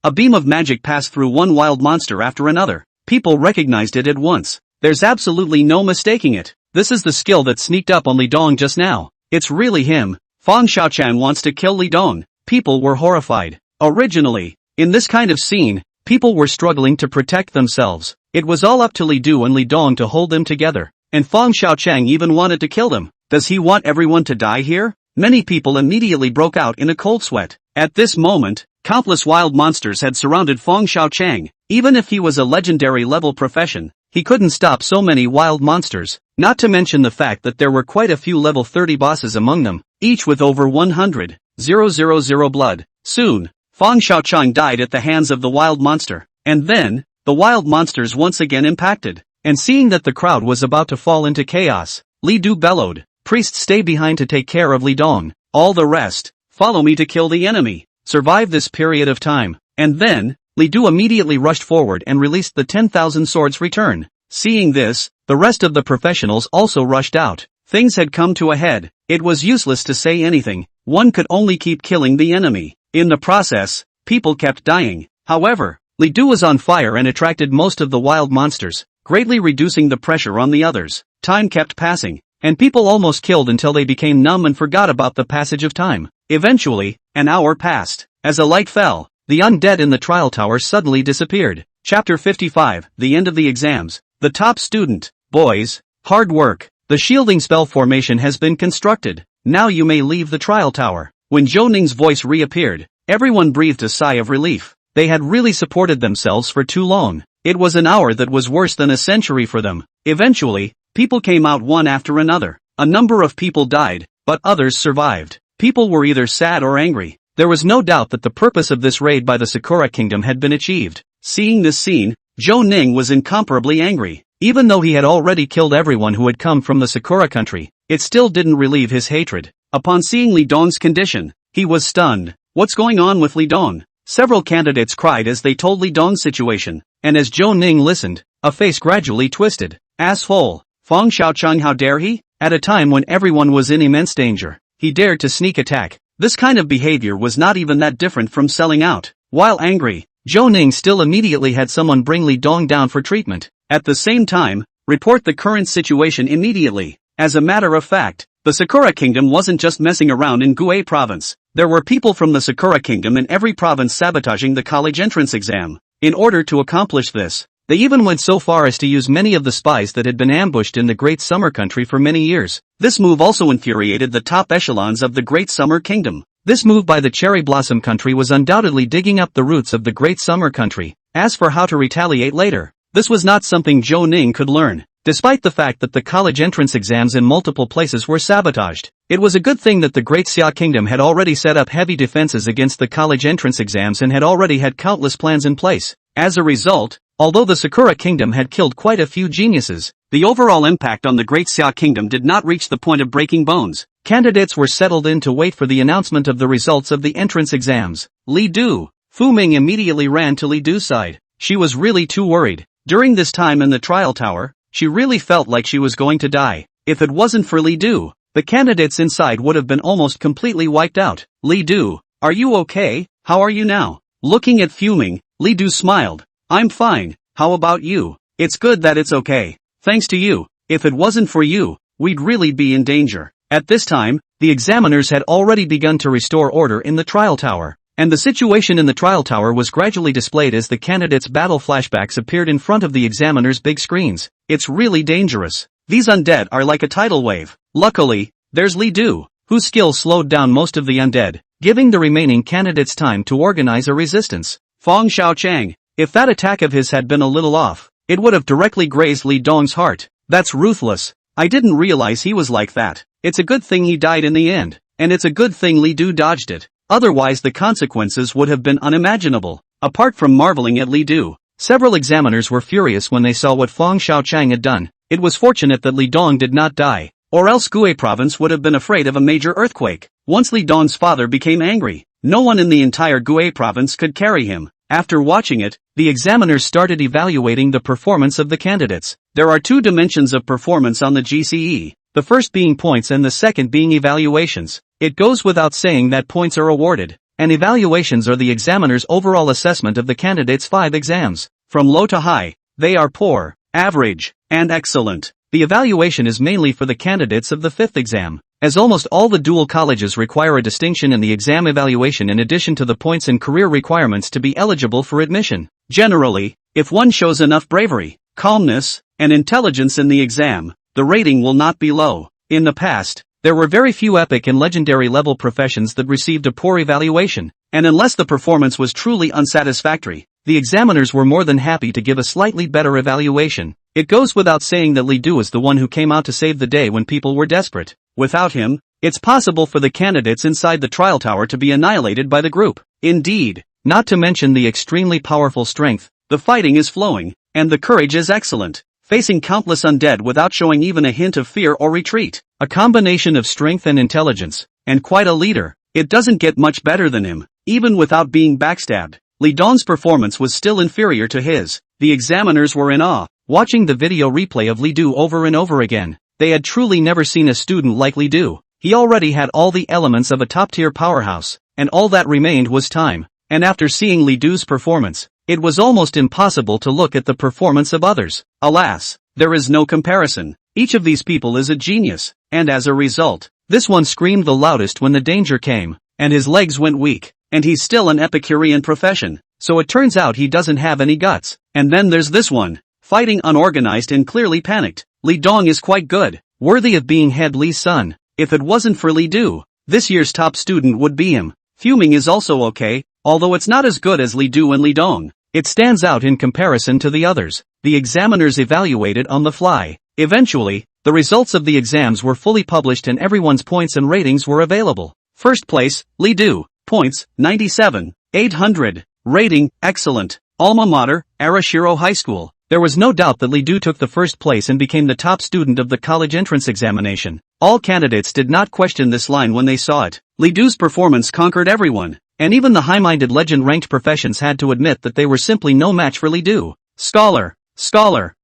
A beam of magic passed through one wild monster after another. People recognized it at once. There's absolutely no mistaking it. This is the skill that sneaked up on Li Dong just now. It's really him. Fang Xiaochang wants to kill Li Dong. People were horrified. Originally, in this kind of scene, people were struggling to protect themselves. It was all up to Li Du and Li Dong to hold them together. And Fang Xiaochang even wanted to kill them. Does he want everyone to die here? Many people immediately broke out in a cold sweat. At this moment, countless wild monsters had surrounded Fang Xiaochang. Even if he was a legendary level profession, he couldn't stop so many wild monsters, not to mention the fact that there were quite a few level 30 bosses among them, each with over 100,000 blood. Soon, Fang Xiaochang died at the hands of the wild monster, and then, the wild monsters once again impacted. And seeing that the crowd was about to fall into chaos, Li Du bellowed, "Priest, stay behind to take care of Li Dong. All the rest, follow me to kill the enemy. Survive this period of time." And then, Li Du immediately rushed forward and released the 10,000 swords return. Seeing this, the rest of the professionals also rushed out. Things had come to a head. It was useless to say anything. One could only keep killing the enemy. In the process, people kept dying. However, Li Du was on fire and attracted most of the wild monsters, greatly reducing the pressure on the others. Time kept passing, and people almost killed until they became numb and forgot about the passage of time. Eventually, an hour passed. As a light fell, the undead in the trial tower suddenly disappeared. Chapter 55, The End of the Exams. The top student. Boys, hard work. The shielding spell formation has been constructed. Now you may leave the trial tower. When Zhou Ning's voice reappeared, everyone breathed a sigh of relief. They had really supported themselves for too long. It was an hour that was worse than a century for them. Eventually, people came out one after another. A number of people died, but others survived. People were either sad or angry. There was no doubt that the purpose of this raid by the Sakura Kingdom had been achieved. Seeing this scene, Zhou Ning was incomparably angry. Even though he had already killed everyone who had come from the Sakura country, it still didn't relieve his hatred. Upon seeing Li Dong's condition, he was stunned. What's going on with Li Dong? Several candidates cried as they told Li Dong's situation, and as Zhou Ning listened, a face gradually twisted. Asshole! Fang Xiaochang, how dare he? At a time when everyone was in immense danger, he dared to sneak attack. This kind of behavior was not even that different from selling out. While angry, Zhou Ning still immediately had someone bring Li Dong down for treatment. At the same time, report the current situation immediately. As a matter of fact, the Sakura Kingdom wasn't just messing around in Gue Province. There were people from the Sakura Kingdom in every province sabotaging the college entrance exam. In order to accomplish this, they even went so far as to use many of the spies that had been ambushed in the Great Summer Country for many years. This move also infuriated the top echelons of the Great Summer Kingdom. This move by the Cherry Blossom Country was undoubtedly digging up the roots of the Great Summer Country. As for how to retaliate later, this was not something Zhou Ning could learn. Despite the fact that the college entrance exams in multiple places were sabotaged, it was a good thing that the Great Xia Kingdom had already set up heavy defenses against the college entrance exams and had already had countless plans in place. As a result, although the Sakura Kingdom had killed quite a few geniuses, the overall impact on the Great Xia Kingdom did not reach the point of breaking bones. Candidates were settled in to wait for the announcement of the results of the entrance exams. Li Du. Fu Ming immediately ran to Li Du's side. She was really too worried. During this time in the trial tower, she really felt like she was going to die. If it wasn't for Li Du, the candidates inside would have been almost completely wiped out. Li Du, Are you okay? How are you now? Looking at fuming, Li Du smiled. I'm fine, how about you? It's good that it's okay. Thanks to you. If it wasn't for you, we'd really be in danger. At this time, the examiners had already begun to restore order in the trial tower, and the situation in the trial tower was gradually displayed as the candidates' battle flashbacks appeared in front of the examiners' big screens. It's really dangerous. These undead are like a tidal wave. Luckily, there's Li Du, whose skill slowed down most of the undead, giving the remaining candidates time to organize a resistance. Fong Xiaochang, if that attack of his had been a little off, it would have directly grazed Li Dong's heart. That's ruthless. I didn't realize he was like that. It's a good thing he died in the end, and it's a good thing Li Du dodged it. Otherwise the consequences would have been unimaginable. Apart from marveling at Li Du, several examiners were furious when they saw what Fong Xiaochang had done. It was fortunate that Li Dong did not die, or else Gue province would have been afraid of a major earthquake. Once Li Dong's father became angry, no one in the entire Gue province could carry him. After watching it, the examiners started evaluating the performance of the candidates. There are two dimensions of performance on the GCE, the first being points and the second being evaluations. It goes without saying that points are awarded, and evaluations are the examiner's overall assessment of the candidates' 5 exams. From low to high, they are poor, average, and excellent. The evaluation is mainly for the candidates of the 5th exam, as almost all the dual colleges require a distinction in the exam evaluation in addition to the points and career requirements to be eligible for admission. Generally, if one shows enough bravery, calmness, and intelligence in the exam, the rating will not be low. In the past, there were very few epic and legendary level professions that received a poor evaluation, and unless the performance was truly unsatisfactory, the examiners were more than happy to give a slightly better evaluation. It goes without saying that Li Du is the one who came out to save the day when people were desperate. Without him, it's possible for the candidates inside the trial tower to be annihilated by the group. Indeed, not to mention the extremely powerful strength, the fighting is flowing, and the courage is excellent, facing countless undead without showing even a hint of fear or retreat. A combination of strength and intelligence, and quite a leader. It doesn't get much better than him, even without being backstabbed. Li Dong's performance was still inferior to his. The examiners were in awe, watching the video replay of Li Du over and over again. They had truly never seen a student like Li Du. He already had all the elements of a top-tier powerhouse, and all that remained was time. And after seeing Li Du's performance, it was almost impossible to look at the performance of others. Alas, there is no comparison. Each of these people is a genius, and as a result, this one screamed the loudest when the danger came, and his legs went weak, and he's still an Epicurean profession, so it turns out he doesn't have any guts. And then there's this one, fighting unorganized and clearly panicked. Li Dong is quite good, worthy of being head Li's son. If it wasn't for Li Du, this year's top student would be him. Fuming is also okay, although it's not as good as Li Du and Li Dong. It stands out in comparison to the others. The examiners evaluated on the fly. Eventually, the results of the exams were fully published and everyone's points and ratings were available. First place, Li Du, points, 97,800. Rating, excellent. Alma mater, Arashiro High School. There was no doubt that Li Du took the first place and became the top student of the college entrance examination. All candidates did not question this line when they saw it. Li Du's performance conquered everyone, and even the high-minded legend-ranked professions had to admit that they were simply no match for Li Du. Scholar,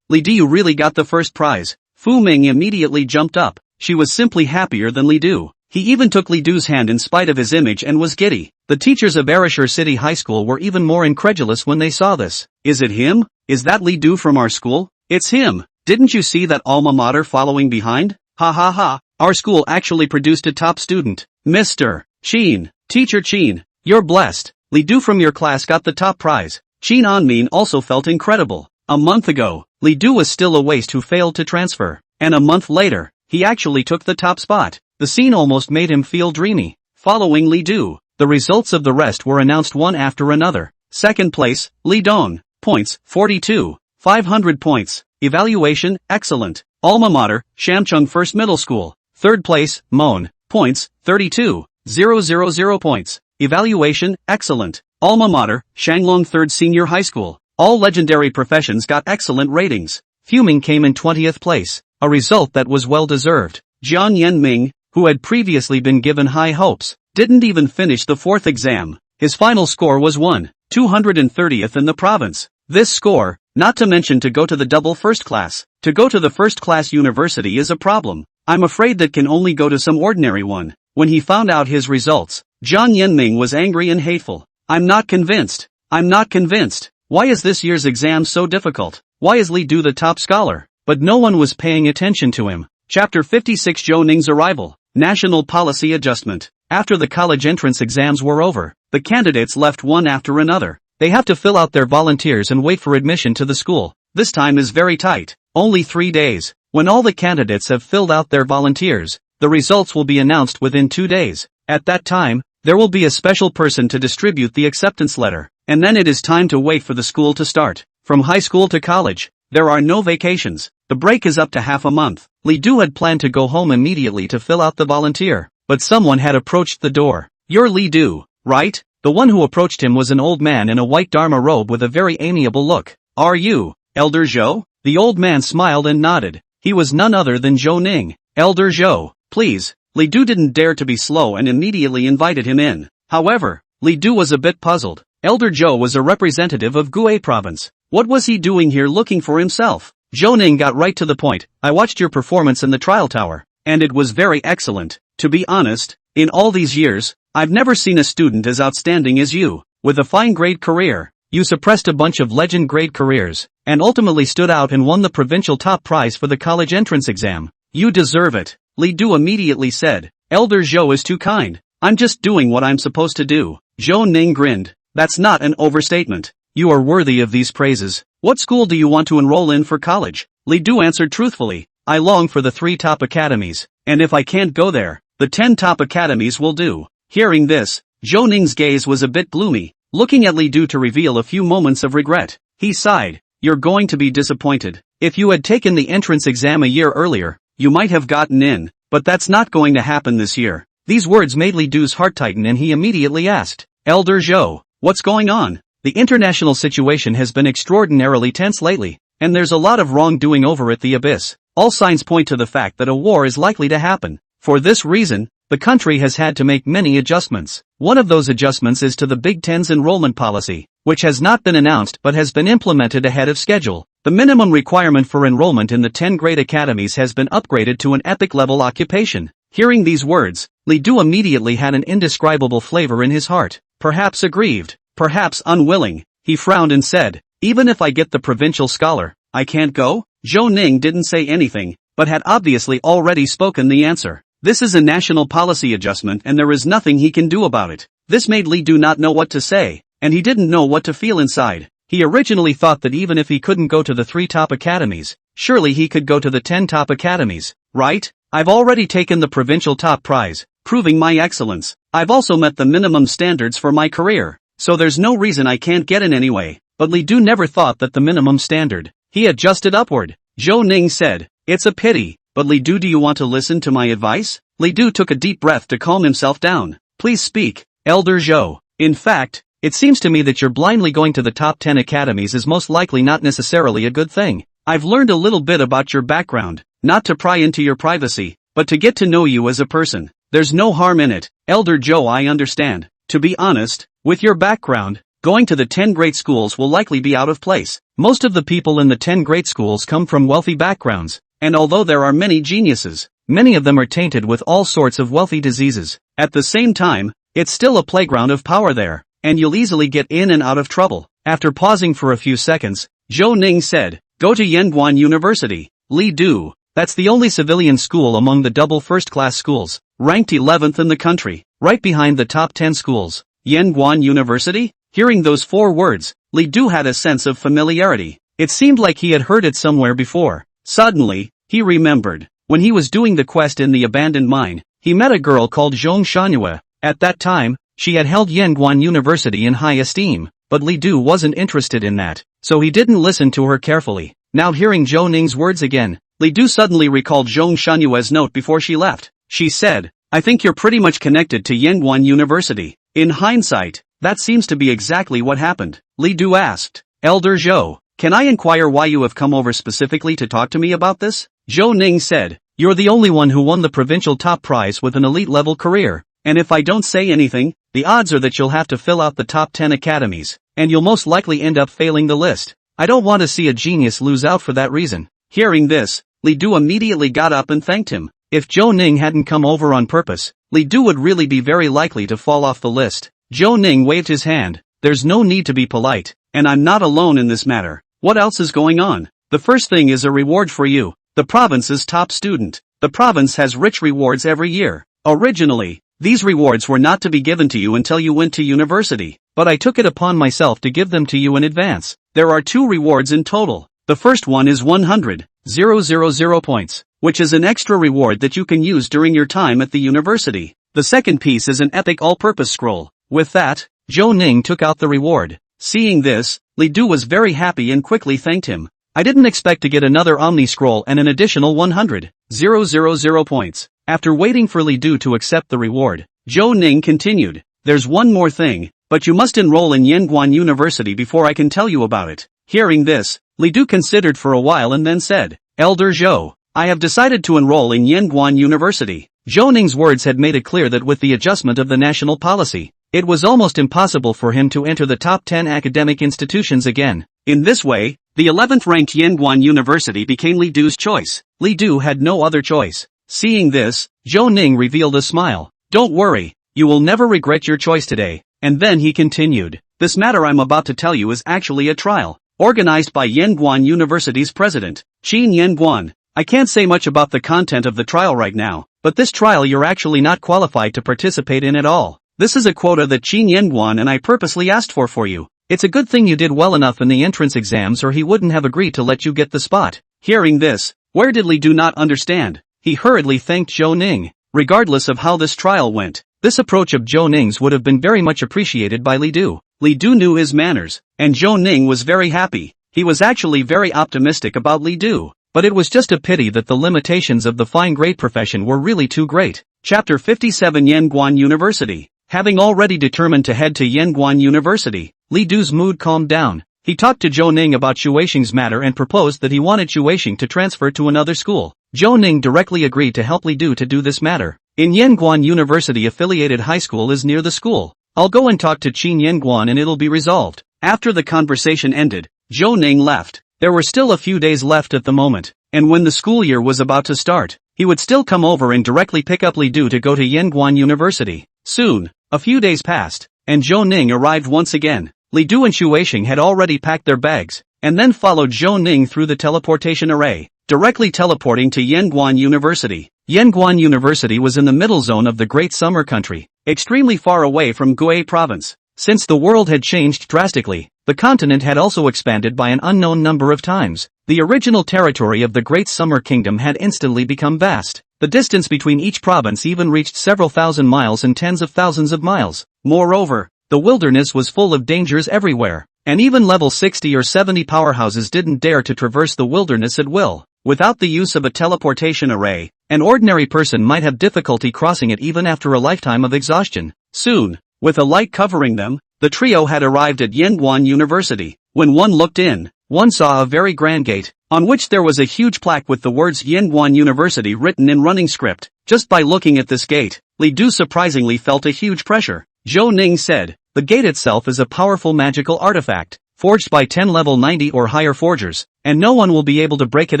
Li Du really got the first prize. Fu Ming immediately jumped up. She was simply happier than Li Du. He even took Li Du's hand in spite of his image and was giddy. The teachers of Arashir City High School were even more incredulous when they saw this. Is it him? Is that Li Du from our school? It's him. Didn't you see that alma mater following behind? Ha ha ha. Our school actually produced a top student. Mr. Chin. Teacher Chin. You're blessed. Li Du from your class got the top prize. Chin Anmin also felt incredible. A month ago, Li Du was still a waste who failed to transfer. And a month later, he actually took the top spot. The scene almost made him feel dreamy. Following Li Du, the results of the rest were announced one after another. Second place, Li Dong. Points, 42. 500 points. Evaluation, excellent. Alma mater, Shamchung First Middle School. Third place, Moan. Points, 32. 000 points. Evaluation, excellent. Alma mater, Shanglong Third Senior High School. All legendary professions got excellent ratings. Fuming came in 20th place, a result that was well deserved. Jiang Yanming, who had previously been given high hopes, didn't even finish the 4th exam. His final score was 230th in the province. This score, not to mention to go to the double first class. To go to the first class university is a problem. I'm afraid that can only go to some ordinary one. When he found out his results, Zhang Yanming was angry and hateful. I'm not convinced. I'm not convinced. Why is this year's exam so difficult? Why is Li Du the top scholar? But no one was paying attention to him. Chapter 56 Zhou Ning's Arrival. National Policy Adjustment. After the college entrance exams were over, the candidates left one after another. They have to fill out their volunteers and wait for admission to the school. This time is very tight. Only 3 days. When all the candidates have filled out their volunteers, the results will be announced within 2 days. At that time, there will be a special person to distribute the acceptance letter. And then it is time to wait for the school to start. From high school to college, there are no vacations. The break is up to half a month. Li Du had planned to go home immediately to fill out the volunteer, but someone had approached the door. You're Li Du, right? The one who approached him was an old man in a white dharma robe with a very amiable look. Are you, Elder Zhou? The old man smiled and nodded. He was none other than Zhou Ning. Elder Zhou, please. Li Du didn't dare to be slow and immediately invited him in. However, Li Du was a bit puzzled. Elder Zhou was a representative of Guai province. What was he doing here looking for himself? Zhou Ning got right to the point. I watched your performance in the trial tower, and it was very excellent. To be honest, in all these years, I've never seen a student as outstanding as you. With a fine grade career, you suppressed a bunch of legend grade careers, and ultimately stood out and won the provincial top prize for the college entrance exam. You deserve it. Li Du immediately said. Elder Zhou is too kind. I'm just doing what I'm supposed to do. Zhou Ning grinned. That's not an overstatement. You are worthy of these praises. What school do you want to enroll in for college? Li Du answered truthfully. I long for the 3 top academies, and if I can't go there, the 10 top academies will do. Hearing this, Zhou Ning's gaze was a bit gloomy, looking at Li Du to reveal a few moments of regret. He sighed. You're going to be disappointed. If you had taken the entrance exam a year earlier, you might have gotten in, but that's not going to happen this year. These words made Li Du's heart tighten and he immediately asked, Elder Zhou, what's going on? The international situation has been extraordinarily tense lately, and there's a lot of wrongdoing over at the abyss. All signs point to the fact that a war is likely to happen. For this reason, the country has had to make many adjustments. One of those adjustments is to the Big Ten's enrollment policy, which has not been announced but has been implemented ahead of schedule. The minimum requirement for enrollment in the 10 great academies has been upgraded to an epic-level occupation. Hearing these words, Li Du immediately had an indescribable flavor in his heart. Perhaps aggrieved, perhaps unwilling, he frowned and said, even if I get the provincial scholar, I can't go? Zhou Ning didn't say anything, but had obviously already spoken the answer. This is a national policy adjustment and there is nothing he can do about it. This made Li Du not know what to say, and he didn't know what to feel inside. He originally thought that even if he couldn't go to the 3 top academies, surely he could go to the 10 top academies, right? I've already taken the provincial top prize, proving my excellence. I've also met the minimum standards for my career, so there's no reason I can't get in anyway. But Li Du never thought that the minimum standard. He adjusted upward. Zhou Ning said, it's a pity, but Li Du, do you want to listen to my advice? Li Du took a deep breath to calm himself down. Please speak, Elder Zhou. In fact, it seems to me that you're blindly going to the top 10 academies is most likely not necessarily a good thing. I've learned a little bit about your background, not to pry into your privacy, but to get to know you as a person. There's no harm in it. Elder Zhou, I understand. To be honest, with your background, going to the 10 great schools will likely be out of place. Most of the people in the 10 great schools come from wealthy backgrounds, and although there are many geniuses, many of them are tainted with all sorts of wealthy diseases. At the same time, it's still a playground of power there, and you'll easily get in and out of trouble. After pausing for a few seconds, Zhou Ning said, go to Yanguan University. Li Du, that's the only civilian school among the double first-class schools, ranked 11th in the country, right behind the top 10 schools. Yanguan University? Hearing those 4 words, Li Du had a sense of familiarity. It seemed like he had heard it somewhere before. Suddenly, he remembered. When he was doing the quest in the abandoned mine, he met a girl called Zhong Shanhua. At that time, she had held Yanguan University in high esteem, but Li Du wasn't interested in that, so he didn't listen to her carefully. Now hearing Zhou Ning's words again, Li Du suddenly recalled Zhong Shanhua's note before she left. She said, I think you're pretty much connected to Yanguan University. In hindsight, that seems to be exactly what happened. Li Du asked, Elder Zhou, can I inquire why you have come over specifically to talk to me about this? Zhou Ning said, you're the only one who won the provincial top prize with an elite-level career, and if I don't say anything, the odds are that you'll have to fill out the top 10 academies, and you'll most likely end up failing the list. I don't want to see a genius lose out for that reason. Hearing this, Li Du immediately got up and thanked him. If Zhou Ning hadn't come over on purpose, Li Du would really be very likely to fall off the list. Zhou Ning waved his hand. There's no need to be polite, and I'm not alone in this matter. What else is going on? The first thing is a reward for you. The province's top student. The province has rich rewards every year. Originally, these rewards were not to be given to you until you went to university, but I took it upon myself to give them to you in advance. There are 2 rewards in total. The first one is 100,000 points, which is an extra reward that you can use during your time at the university. The second piece is an epic all-purpose scroll. With that, Zhou Ning took out the reward. Seeing this, Li Du was very happy and quickly thanked him. I didn't expect to get another Omni scroll and an additional 100,000 points. After waiting for Li Du to accept the reward, Zhou Ning continued. There's one more thing, but you must enroll in Yanguan University before I can tell you about it. Hearing this, Li Du considered for a while and then said, Elder Zhou, I have decided to enroll in Yanguan University. Zhou Ning's words had made it clear that with the adjustment of the national policy, it was almost impossible for him to enter the top 10 academic institutions again. In this way, the 11th ranked Yanguan University became Li Du's choice. Li Du had no other choice. Seeing this, Zhou Ning revealed a smile. Don't worry, you will never regret your choice today. And then he continued. This matter I'm about to tell you is actually a trial, organized by Yanguan University's president, Qin Yanguan. I can't say much about the content of the trial right now, but this trial you're actually not qualified to participate in at all. This is a quota that Qin Yanguan and I purposely asked for you. It's a good thing you did well enough in the entrance exams or he wouldn't have agreed to let you get the spot. Hearing this, where did Li Du not understand? He hurriedly thanked Zhou Ning. Regardless of how this trial went, this approach of Zhou Ning's would have been very much appreciated by Li Du. Li Du knew his manners, and Zhou Ning was very happy. He was actually very optimistic about Li Du, but it was just a pity that the limitations of the fine grade profession were really too great. Chapter 57 Yanguan University. Having already determined to head to Yanguan University, Li Du's mood calmed down. He talked to Zhou Ning about Xueqing's matter and proposed that he wanted Xueqing to transfer to another school. Zhou Ning directly agreed to help Li Du to do this matter. In Yanguan University affiliated high school is near the school. I'll go and talk to Qin Yanguan and it'll be resolved. After the conversation ended, Zhou Ning left. There were still a few days left at the moment, and when the school year was about to start, he would still come over and directly pick up Li Du to go to Yanguan University. Soon, a few days passed, and Zhou Ning arrived once again. Li Du and Xueqing had already packed their bags, and then followed Zhou Ning through the teleportation array, directly teleporting to Yanguan University. Yanguan University was in the middle zone of the Great Summer Country, extremely far away from Gui Province. Since the world had changed drastically, the continent had also expanded by an unknown number of times. The original territory of the Great Summer Kingdom had instantly become vast. The distance between each province even reached several thousand miles and tens of thousands of miles. Moreover, the wilderness was full of dangers everywhere, and even level 60 or 70 powerhouses didn't dare to traverse the wilderness at will. Without the use of a teleportation array, an ordinary person might have difficulty crossing it even after a lifetime of exhaustion. Soon, with a light covering them, the trio had arrived at Yanguan University. When one looked in, one saw a very grand gate, on which there was a huge plaque with the words Yanguan University written in running script. Just by looking at this gate, Li Du surprisingly felt a huge pressure. Zhou Ning said, the gate itself is a powerful magical artifact, forged by 10 level 90 or higher forgers, and no one will be able to break it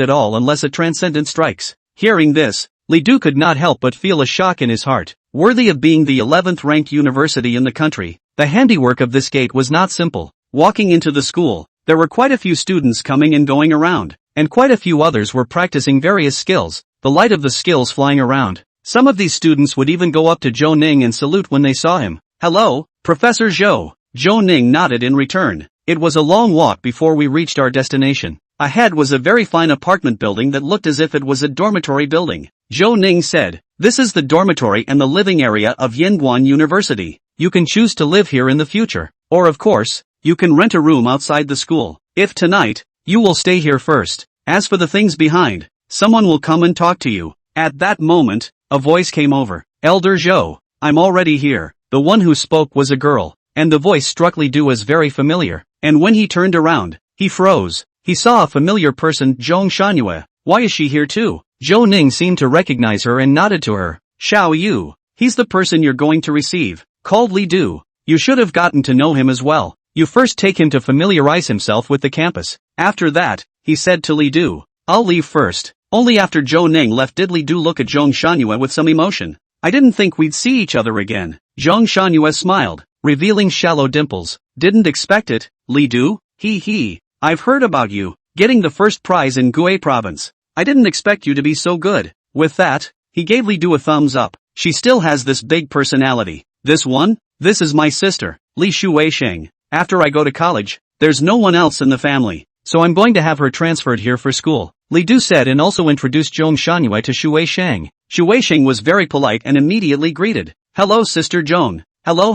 at all unless a transcendent strikes. Hearing this, Li Du could not help but feel a shock in his heart. Worthy of being the 11th ranked university in the country, the handiwork of this gate was not simple. Walking into the school, there were quite a few students coming and going around, and quite a few others were practicing various skills, the light of the skills flying around. Some of these students would even go up to Zhou Ning and salute when they saw him. Hello, Professor Zhou. Zhou Ning nodded in return. It was a long walk before we reached our destination. Ahead was a very fine apartment building that looked as if it was a dormitory building. Zhou Ning said, this is the dormitory and the living area of Yanguan University. You can choose to live here in the future, or of course, you can rent a room outside the school. If tonight, you will stay here first. As for the things behind, someone will come and talk to you. At that moment, a voice came over. Elder Zhou, I'm already here. The one who spoke was a girl, and the voice struck Li Du as very familiar, and when he turned around, he froze. He saw a familiar person, Zhong Shanhue. Why is she here too? Zhou Ning seemed to recognize her and nodded to her. Xiao Yu, he's the person you're going to receive, called Li Du. You should have gotten to know him as well. You first take him to familiarize himself with the campus. After that, he said to Li Du, I'll leave first. Only after Zhou Ning left did Li Du look at Zhong Shanhue with some emotion. I didn't think we'd see each other again. Zhang Shangyue smiled, revealing shallow dimples. Didn't expect it, Li Du? Hee. I've heard about you, getting the first prize in Gue province. I didn't expect you to be so good. With that, he gave Li Du a thumbs up. She still has this big personality. This one? This is my sister, Li Shuisheng. After I go to college, there's no one else in the family, so I'm going to have her transferred here for school, Li Du said and also introduced Zhong Shangyue to Shuisheng. Shuisheng was very polite and immediately greeted. Hello Sister Zhong. Hello.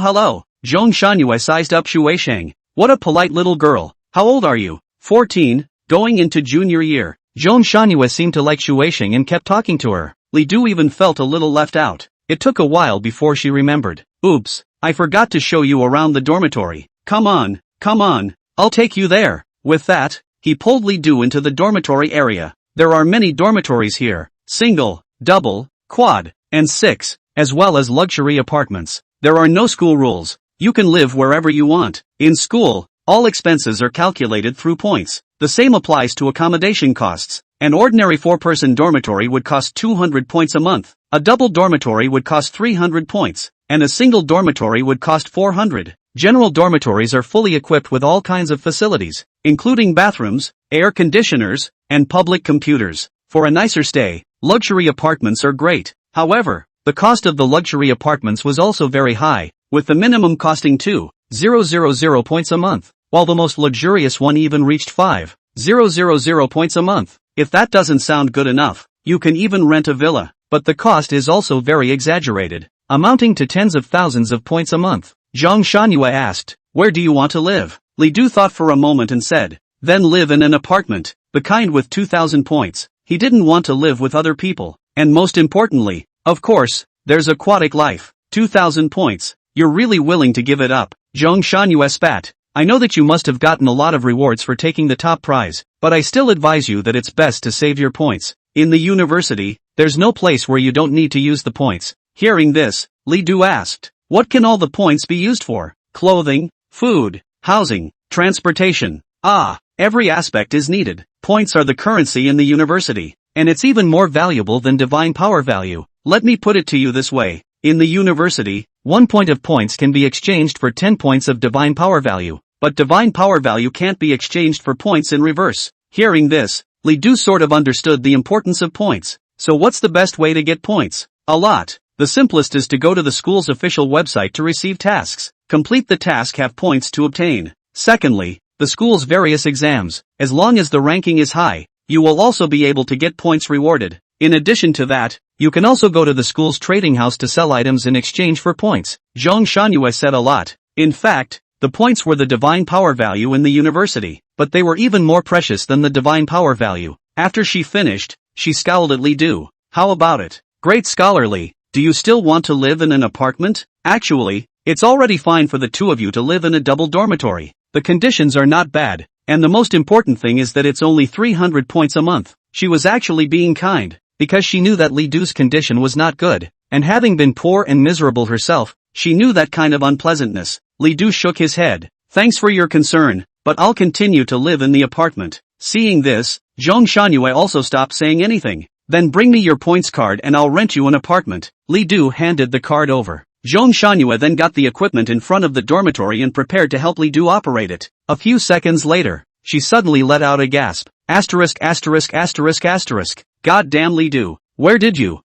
Zhong Shangyue sized up Shuisheng. What a polite little girl. How old are you? 14, going into junior year. Zhong Shangyue seemed to like Shuisheng and kept talking to her. Li Du even felt a little left out. It took a while before she remembered. Oops, I forgot to show you around the dormitory. Come on, I'll take you there. With that, he pulled Li Du into the dormitory area. There are many dormitories here, single, double, quad, and 6, as well as luxury apartments. There are no school rules. You can live wherever you want. In school, all expenses are calculated through points. The same applies to accommodation costs. An ordinary 4-person dormitory would cost 200 points a month. A double dormitory would cost 300 points, and a single dormitory would cost 400. General dormitories are fully equipped with all kinds of facilities, including bathrooms, air conditioners, and public computers. For a nicer stay, luxury apartments are great. However, the cost of the luxury apartments was also very high, with the minimum costing 2,000 points a month, while the most luxurious one even reached 5,000 points a month. If that doesn't sound good enough, you can even rent a villa, but the cost is also very exaggerated, amounting to tens of thousands of points a month. Zhang Shangyue asked, where do you want to live? Li Du thought for a moment and said, then live in an apartment, the kind with 2,000 points. He didn't want to live with other people, and most importantly, of course, there's aquatic life. 2,000 points, you're really willing to give it up? Zhang Shangyue spat. I know that you must have gotten a lot of rewards for taking the top prize, but I still advise you that it's best to save your points. In the university, there's no place where you don't need to use the points. Hearing this, Li Du asked, what can all the points be used for? Clothing, food, housing, transportation. Every aspect is needed. Points are the currency in the university, and it's even more valuable than divine power value. Let me put it to you this way. In the university, 1 point of points can be exchanged for 10 points of divine power value, but divine power value can't be exchanged for points in reverse. Hearing this, Li Du sort of understood the importance of points. So what's the best way to get points? A lot. The simplest is to go to the school's official website to receive tasks. Complete the task, have points to obtain. Secondly, the school's various exams. As long as the ranking is high, you will also be able to get points rewarded. In addition to that, you can also go to the school's trading house to sell items in exchange for points. Zhang Shangyue said a lot. In fact, the points were the divine power value in the university, but they were even more precious than the divine power value. After she finished, she scowled at Li Du. How about it? Great scholarly. Do you still want to live in an apartment? Actually, it's already fine for the two of you to live in a double dormitory. The conditions are not bad, and the most important thing is that it's only 300 points a month. She was actually being kind, because she knew that Li Du's condition was not good, and having been poor and miserable herself, she knew that kind of unpleasantness. Li Du shook his head. Thanks for your concern, but I'll continue to live in the apartment. Seeing this, Zhang Shangyue also stopped saying anything. Then bring me your points card and I'll rent you an apartment. Li Du handed the card over. Zhang Shangyue then got the equipment in front of the dormitory and prepared to help Li Du operate it. A few seconds later, she suddenly let out a gasp. Asterisk. God damn Li Du. Where did you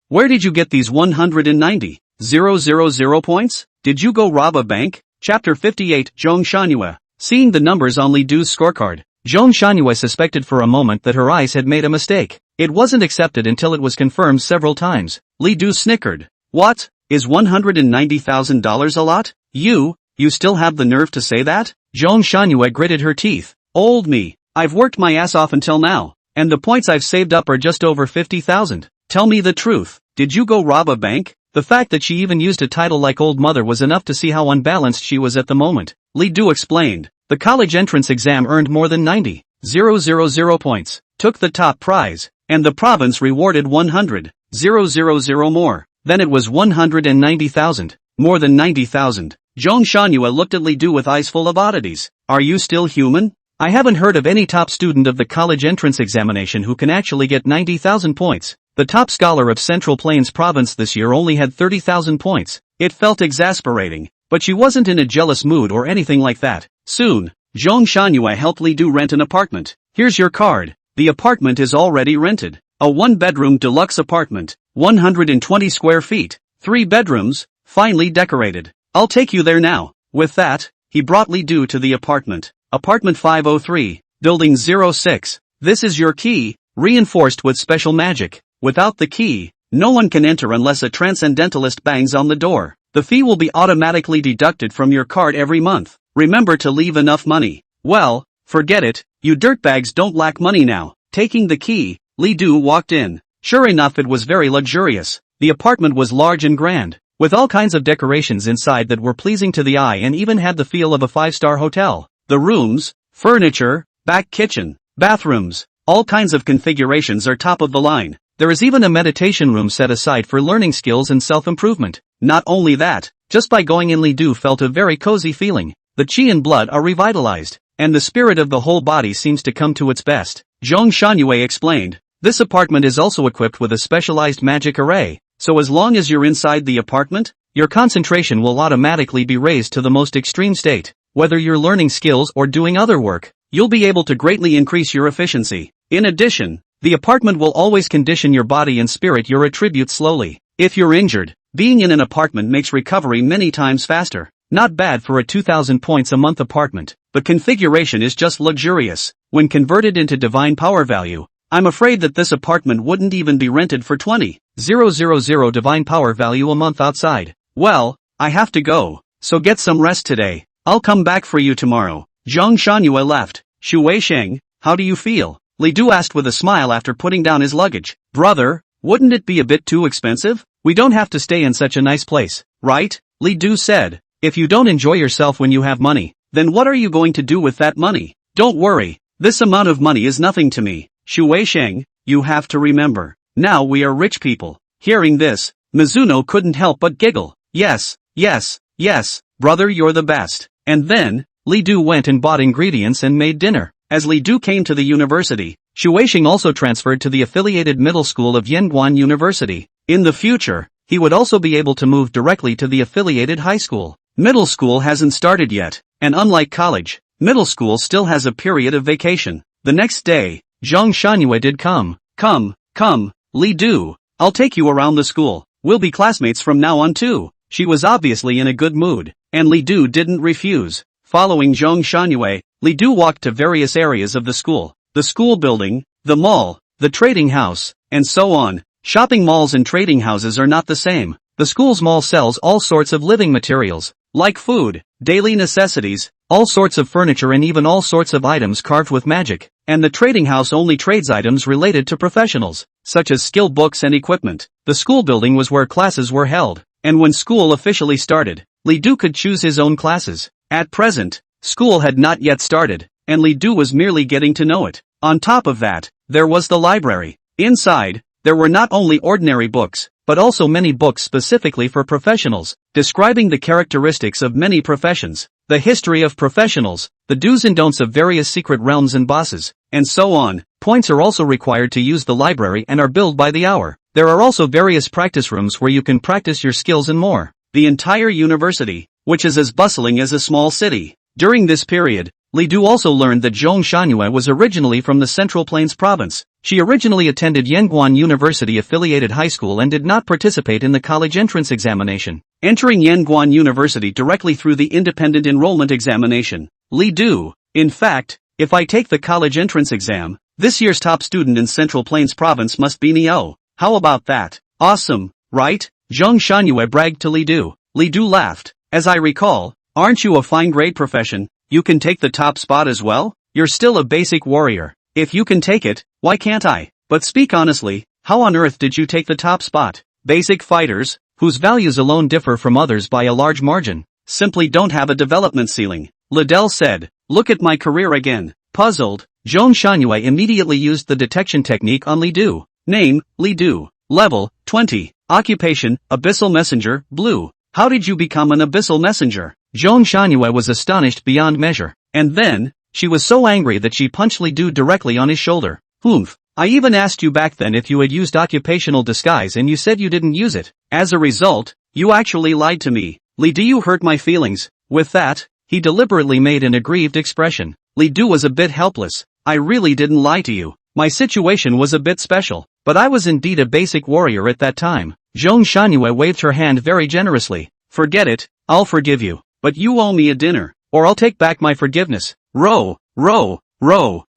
get these 190,000 points? Did you go rob a bank? Chapter 58 Zhang Shangyue. Seeing the numbers on Li Du's scorecard, Zhang Shangyue suspected for a moment that her eyes had made a mistake. It wasn't accepted until it was confirmed several times. Li Du snickered. What? Is $190,000 a lot? You still have the nerve to say that? Zhang Shangyue gritted her teeth. Old me. I've worked my ass off until now, and the points I've saved up are just over 50,000. Tell me the truth. Did you go rob a bank? The fact that she even used a title like Old Mother was enough to see how unbalanced she was at the moment. Li Du explained. The college entrance exam earned more than 90,000 points, took the top prize, and the province rewarded 100,000 more. Then it was 190,000, more than 90,000. Zhang Shangyue looked at Li Du with eyes full of oddities. Are you still human? I haven't heard of any top student of the college entrance examination who can actually get 90,000 points. The top scholar of Central Plains Province this year only had 30,000 points. It felt exasperating, but she wasn't in a jealous mood or anything like that. Soon, Zhong Shangyue helped Li Du rent an apartment. Here's your card. The apartment is already rented. A one-bedroom deluxe apartment, 120 square feet, 3 bedrooms, finely decorated. I'll take you there now. With that, he brought Li Du to the apartment. Apartment 503, Building 06. This is your key, reinforced with special magic. Without the key, no one can enter unless a transcendentalist bangs on the door. The fee will be automatically deducted from your card every month. Remember to leave enough money. Well, forget it, you dirtbags don't lack money now. Taking the key, Li Du walked in. Sure enough, it was very luxurious. The apartment was large and grand, with all kinds of decorations inside that were pleasing to the eye and even had the feel of a 5-star hotel. The rooms, furniture, back kitchen, bathrooms, all kinds of configurations are top of the line. There is even a meditation room set aside for learning skills and self-improvement. Not only that, just by going in, Li Du felt a very cozy feeling. The qi and blood are revitalized, and the spirit of the whole body seems to come to its best. Zhong Shangyue explained. This apartment is also equipped with a specialized magic array, so as long as you're inside the apartment, your concentration will automatically be raised to the most extreme state. Whether you're learning skills or doing other work, you'll be able to greatly increase your efficiency. In addition, the apartment will always condition your body and spirit your attributes slowly. If you're injured, being in an apartment makes recovery many times faster. Not bad for a 2,000 points a month apartment, but configuration is just luxurious. When converted into divine power value, I'm afraid that this apartment wouldn't even be rented for 20,000 divine power value a month outside. Well, I have to go, so get some rest today. I'll come back for you tomorrow. Zhong Shangyue left. Shu Weisheng, how do you feel? Li Du asked with a smile after putting down his luggage. Brother, wouldn't it be a bit too expensive? We don't have to stay in such a nice place, right? Li Du said. If you don't enjoy yourself when you have money, then what are you going to do with that money? Don't worry, this amount of money is nothing to me. Shu Weisheng, you have to remember, now we are rich people. Hearing this, Mizuno couldn't help but giggle. Yes, brother, you're the best. And then, Li Du went and bought ingredients and made dinner. As Li Du came to the university, Shu Weisheng also transferred to the affiliated middle school of Yanguan University. In the future, he would also be able to move directly to the affiliated high school. Middle school hasn't started yet, and unlike college, middle school still has a period of vacation. The next day, Zhong Shangyue did come, Li Du, I'll take you around the school. We'll be classmates from now on too. She was obviously in a good mood, and Li Du didn't refuse. Following Zhong Shangyue, Li Du walked to various areas of the school building, the mall, the trading house, and so on. Shopping malls and trading houses are not the same. The school's mall sells all sorts of living materials, like food, daily necessities, all sorts of furniture and even all sorts of items carved with magic. And the trading house only trades items related to professionals, such as skill books and equipment. The school building was where classes were held, and when school officially started, Li Du could choose his own classes. At present, school had not yet started, and Li Du was merely getting to know it. On top of that, there was the library. Inside, there were not only ordinary books, but also many books specifically for professionals, describing the characteristics of many professions, the history of professionals, the do's and don'ts of various secret realms and bosses, and so on. Points are also required to use the library and are billed by the hour. There are also various practice rooms where you can practice your skills and more. The entire university, which is as bustling as a small city. During this period, Li Du also learned that Zhong Shangyue was originally from the Central Plains Province. She originally attended Yanguan University affiliated high school and did not participate in the college entrance examination, entering Yanguan University directly through the independent enrollment examination. Li Du, in fact, if I take the college entrance exam, this year's top student in Central Plains Province must be Neo. How about that? Awesome, right? Zhong Shangyue bragged to Li Du. Li Du laughed. As I recall, aren't you a fine grade profession? You can take the top spot as well? You're still a basic warrior. If you can take it, why can't I? But speak honestly, how on earth did you take the top spot? Basic fighters, whose values alone differ from others by a large margin, simply don't have a development ceiling. Liddell said, look at my career again. Puzzled, Zhong Shangyue immediately used the detection technique on Li Du. Name, Li Du. Level, 20. Occupation, Abyssal Messenger, Blue. How did you become an Abyssal Messenger? Zhong Shangyue was astonished beyond measure. And then, she was so angry that she punched Li Du directly on his shoulder. Oomph, I even asked you back then if you had used occupational disguise and you said you didn't use it. As a result, you actually lied to me. Li Du, you hurt my feelings. With that, he deliberately made an aggrieved expression. Li Du was a bit helpless. I really didn't lie to you. My situation was a bit special, but I was indeed a basic warrior at that time. Zhong Shangyue waved her hand very generously. Forget it, I'll forgive you. But you owe me a dinner, or I'll take back my forgiveness. Row.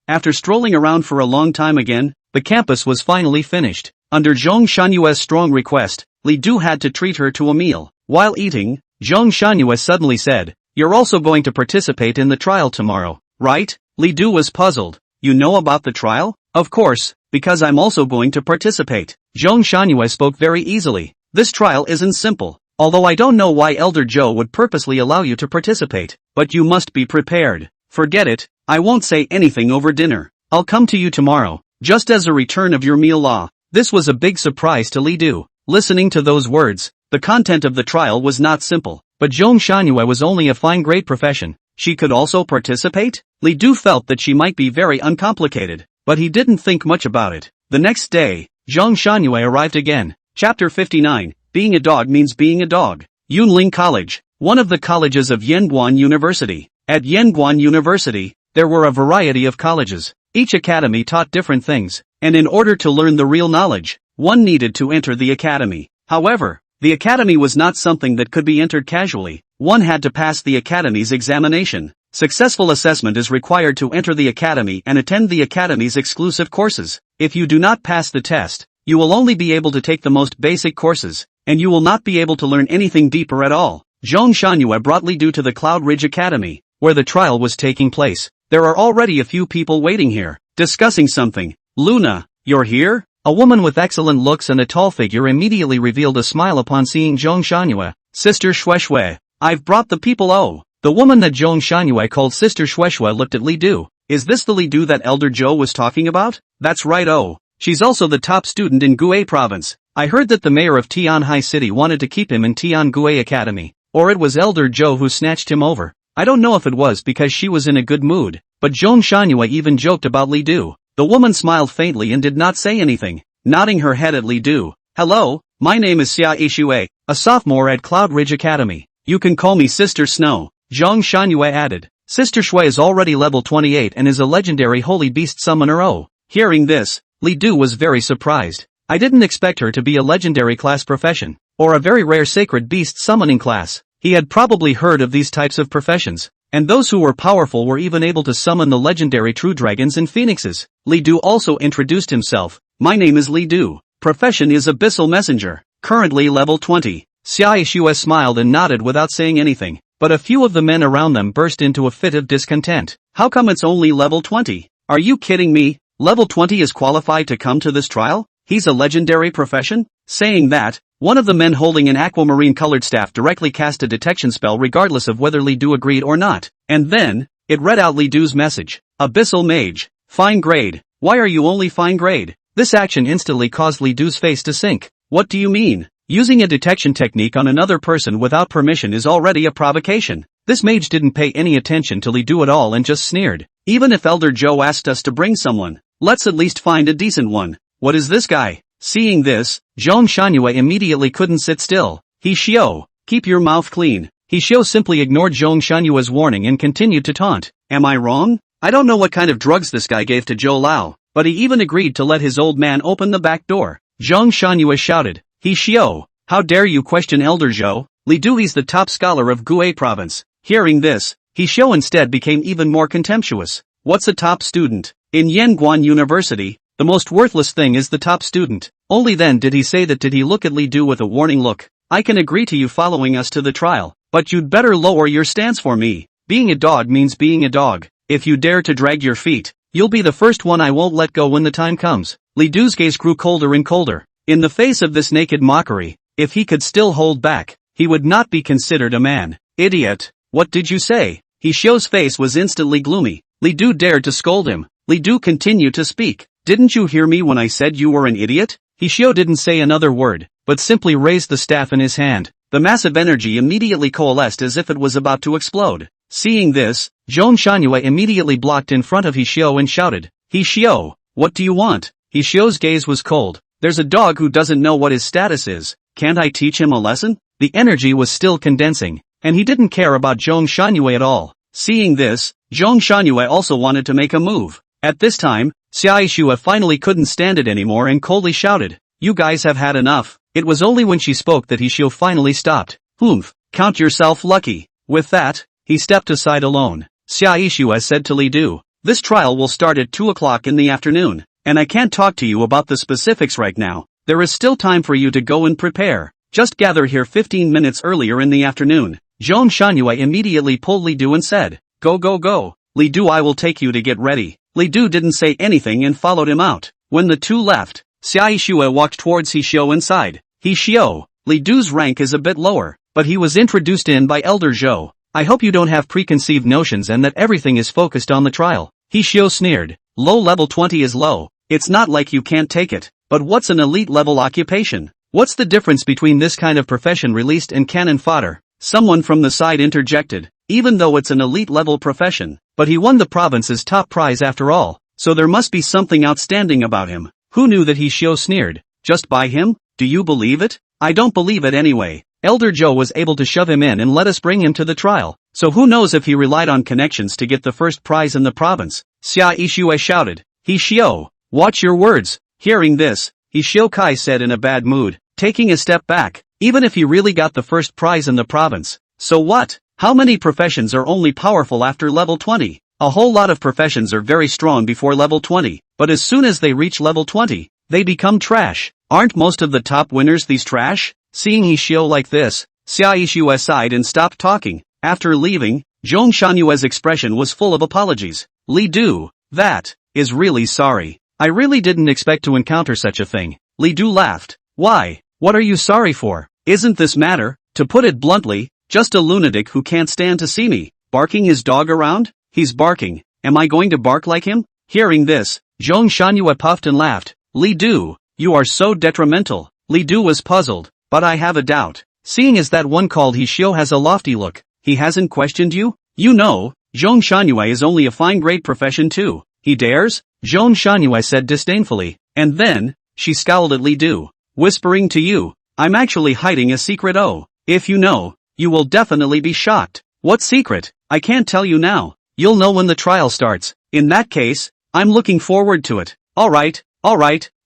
After strolling around for a long time again, the campus was finally finished. Under Zhong Shanyue's strong request, Li Du had to treat her to a meal. While eating, Zhong Shanyue suddenly said, "You're also going to participate in the trial tomorrow, right?" Li Du was puzzled. "You know about the trial?" "Of course, because I'm also going to participate." Zhong Shanyue spoke very easily. "This trial isn't simple. Although I don't know why Elder Zhou would purposely allow you to participate, but you must be prepared. Forget it, I won't say anything over dinner. I'll come to you tomorrow, just as a return of your meal law." This was a big surprise to Li Du. Listening to those words, the content of the trial was not simple, but Zhong Shangyue was only a fine-grade profession. She could also participate? Li Du felt that she might be very uncomplicated, but he didn't think much about it. The next day, Zhong Shangyue arrived again. Chapter 59. Being a dog means being a dog. Yunling College, one of the colleges of Yanguan University. At Yanguan University, there were a variety of colleges. Each academy taught different things, and in order to learn the real knowledge, one needed to enter the academy. However, the academy was not something that could be entered casually. One had to pass the academy's examination. Successful assessment is required to enter the academy and attend the academy's exclusive courses. If you do not pass the test, you will only be able to take the most basic courses, and you will not be able to learn anything deeper at all. Zhong Shangyue brought Li Du to the Cloud Ridge Academy, where the trial was taking place. There are already a few people waiting here, discussing something. "Luna, you're here?" A woman with excellent looks and a tall figure immediately revealed a smile upon seeing Zhong Shangyue. "Sister Shueshui, I've brought the people." Oh, the woman that Zhong Shangyue called Sister Shueshui looked at Li Du. "Is this the Li Du that Elder Zhou was talking about?" "That's right. Oh, she's also the top student in Gue Province. I heard that the mayor of Tianhai City wanted to keep him in Tian Gue Academy. Or it was Elder Zhou who snatched him over. I don't know if it was because she was in a good mood, but Zhong Shangyue even joked about Li Du." The woman smiled faintly and did not say anything, nodding her head at Li Du. "Hello, my name is Xia Yishui, a sophomore at Cloud Ridge Academy. You can call me Sister Snow," Zhong Shangyue added. Sister Shui is already level 28 and is a legendary holy beast summoner. Oh. Hearing this, Li Du was very surprised. I didn't expect her to be a legendary class profession, or a very rare sacred beast summoning class. He had probably heard of these types of professions, and those who were powerful were even able to summon the legendary true dragons and phoenixes. Li Du also introduced himself. "My name is Li Du. Profession is Abyssal Messenger. Currently level 20. Xia Yishui smiled and nodded without saying anything, but a few of the men around them burst into a fit of discontent. "How come it's only level 20? Are you kidding me? Level 20 is qualified to come to this trial? He's a legendary profession?" Saying that, one of the men holding an aquamarine-colored staff directly cast a detection spell regardless of whether Li Du agreed or not, and then, it read out Li Du's message. "Abyssal Mage. Fine grade. Why are you only fine grade?" This action instantly caused Li Du's face to sink. "What do you mean? Using a detection technique on another person without permission is already a provocation." This mage didn't pay any attention to Li Du at all and just sneered. "Even if Elder Zhou asked us to bring someone, let's at least find a decent one. What is this guy?" Seeing this, Zhong Shangyue immediately couldn't sit still. "He Xiao, keep your mouth clean." He Xiao simply ignored Zhong Shanyue's warning and continued to taunt. "Am I wrong? I don't know what kind of drugs this guy gave to Zhou Lao, but he even agreed to let his old man open the back door." Zhong Shanyue shouted. "He Xiao, how dare you question Elder Zhou? Li Du is the top scholar of Gue Province." Hearing this, He Xiao instead became even more contemptuous. "What's a top student? In Yanguan University, the most worthless thing is the top student." Only then did he say that. Did he look at Li Du with a warning look. "I can agree to you following us to the trial, but you'd better lower your stance for me. Being a dog means being a dog. If you dare to drag your feet, you'll be the first one I won't let go when the time comes." Li Du's gaze grew colder and colder. In the face of this naked mockery, if he could still hold back, he would not be considered a man. "Idiot, what did you say?" He Xiao's face was instantly gloomy. Li Du dared to scold him. Li Du continued to speak. "Didn't you hear me when I said you were an idiot?" He Xiao didn't say another word, but simply raised the staff in his hand. The massive energy immediately coalesced as if it was about to explode. Seeing this, Zhong Shanyue immediately blocked in front of He Xiao and shouted, "He Xiao, what do you want?" He Xiu's gaze was cold. There's a dog who doesn't know what his status is. Can't I teach him a lesson? The energy was still condensing, and he didn't care about Zhong Shunyue at all. Seeing this, Zhong Shunyue also wanted to make a move. At this time, Xiao Yishue finally couldn't stand it anymore and coldly shouted, "You guys have had enough." It was only when she spoke that Yishue finally stopped. "Humph, count yourself lucky." With that, he stepped aside alone. Xiao Yishue said to Li Du, "This trial will start at 2 o'clock in the afternoon, and I can't talk to you about the specifics right now. There is still time for you to go and prepare. Just gather here 15 minutes earlier in the afternoon." Zhong Shunyue immediately pulled Li Du and said, "Go go go. Li Du, I will take you to get ready." Li Du didn't say anything and followed him out. When the two left, Xiao Yishue walked towards He Xiu inside. He Xiu, Li Du's rank is a bit lower, but he was introduced in by Elder Zhou. "I hope you don't have preconceived notions and that everything is focused on the trial." He Xiu sneered. "Low level 20 is low. It's not like you can't take it. But what's an elite level occupation? What's the difference between this kind of profession released and cannon fodder?" Someone from the side interjected. "Even though it's an elite level profession, but he won the province's top prize after all, so there must be something outstanding about him." Who knew that He Xiu sneered? "Just by him? Do you believe it?" "I don't believe it anyway. Elder Zhou was able to shove him in and let us bring him to the trial, so who knows if he relied on connections to get the first prize in the province." Xiao Yishue shouted. "He Xiu, watch your words." Hearing this, He Xiu Kai said in a bad mood, taking a step back, "Even if he really got the first prize in the province, so what? How many professions are only powerful after level 20? A whole lot of professions are very strong before level 20, but as soon as they reach level 20, they become trash. Aren't most of the top winners these trash?" Seeing He Xiu like this, Xiao Yishue sighed and stopped talking. After leaving, Zhong Shunyue's expression was full of apologies. "Li Du, that is really sorry. I really didn't expect to encounter such a thing." Li Du laughed. "Why? What are you sorry for? Isn't this matter, to put it bluntly, just a lunatic who can't stand to see me barking his dog around? He's barking. Am I going to bark like him?" Hearing this, Zhong Shunyue puffed and laughed. "Li Du, you are so detrimental." Li Du was puzzled. "But I have a doubt. Seeing as that one called He Xiu has a lofty look, he hasn't questioned you? You know, Zhong Shunyue is only a fine grade profession too. He dares?" Zhong Shunyue said disdainfully, and then, she scowled at Li Du, whispering to you, "I'm actually hiding a secret. Oh, if you know, you will definitely be shocked." "What secret?" "I can't tell you now. You'll know when the trial starts." "In that case, I'm looking forward to it." Alright,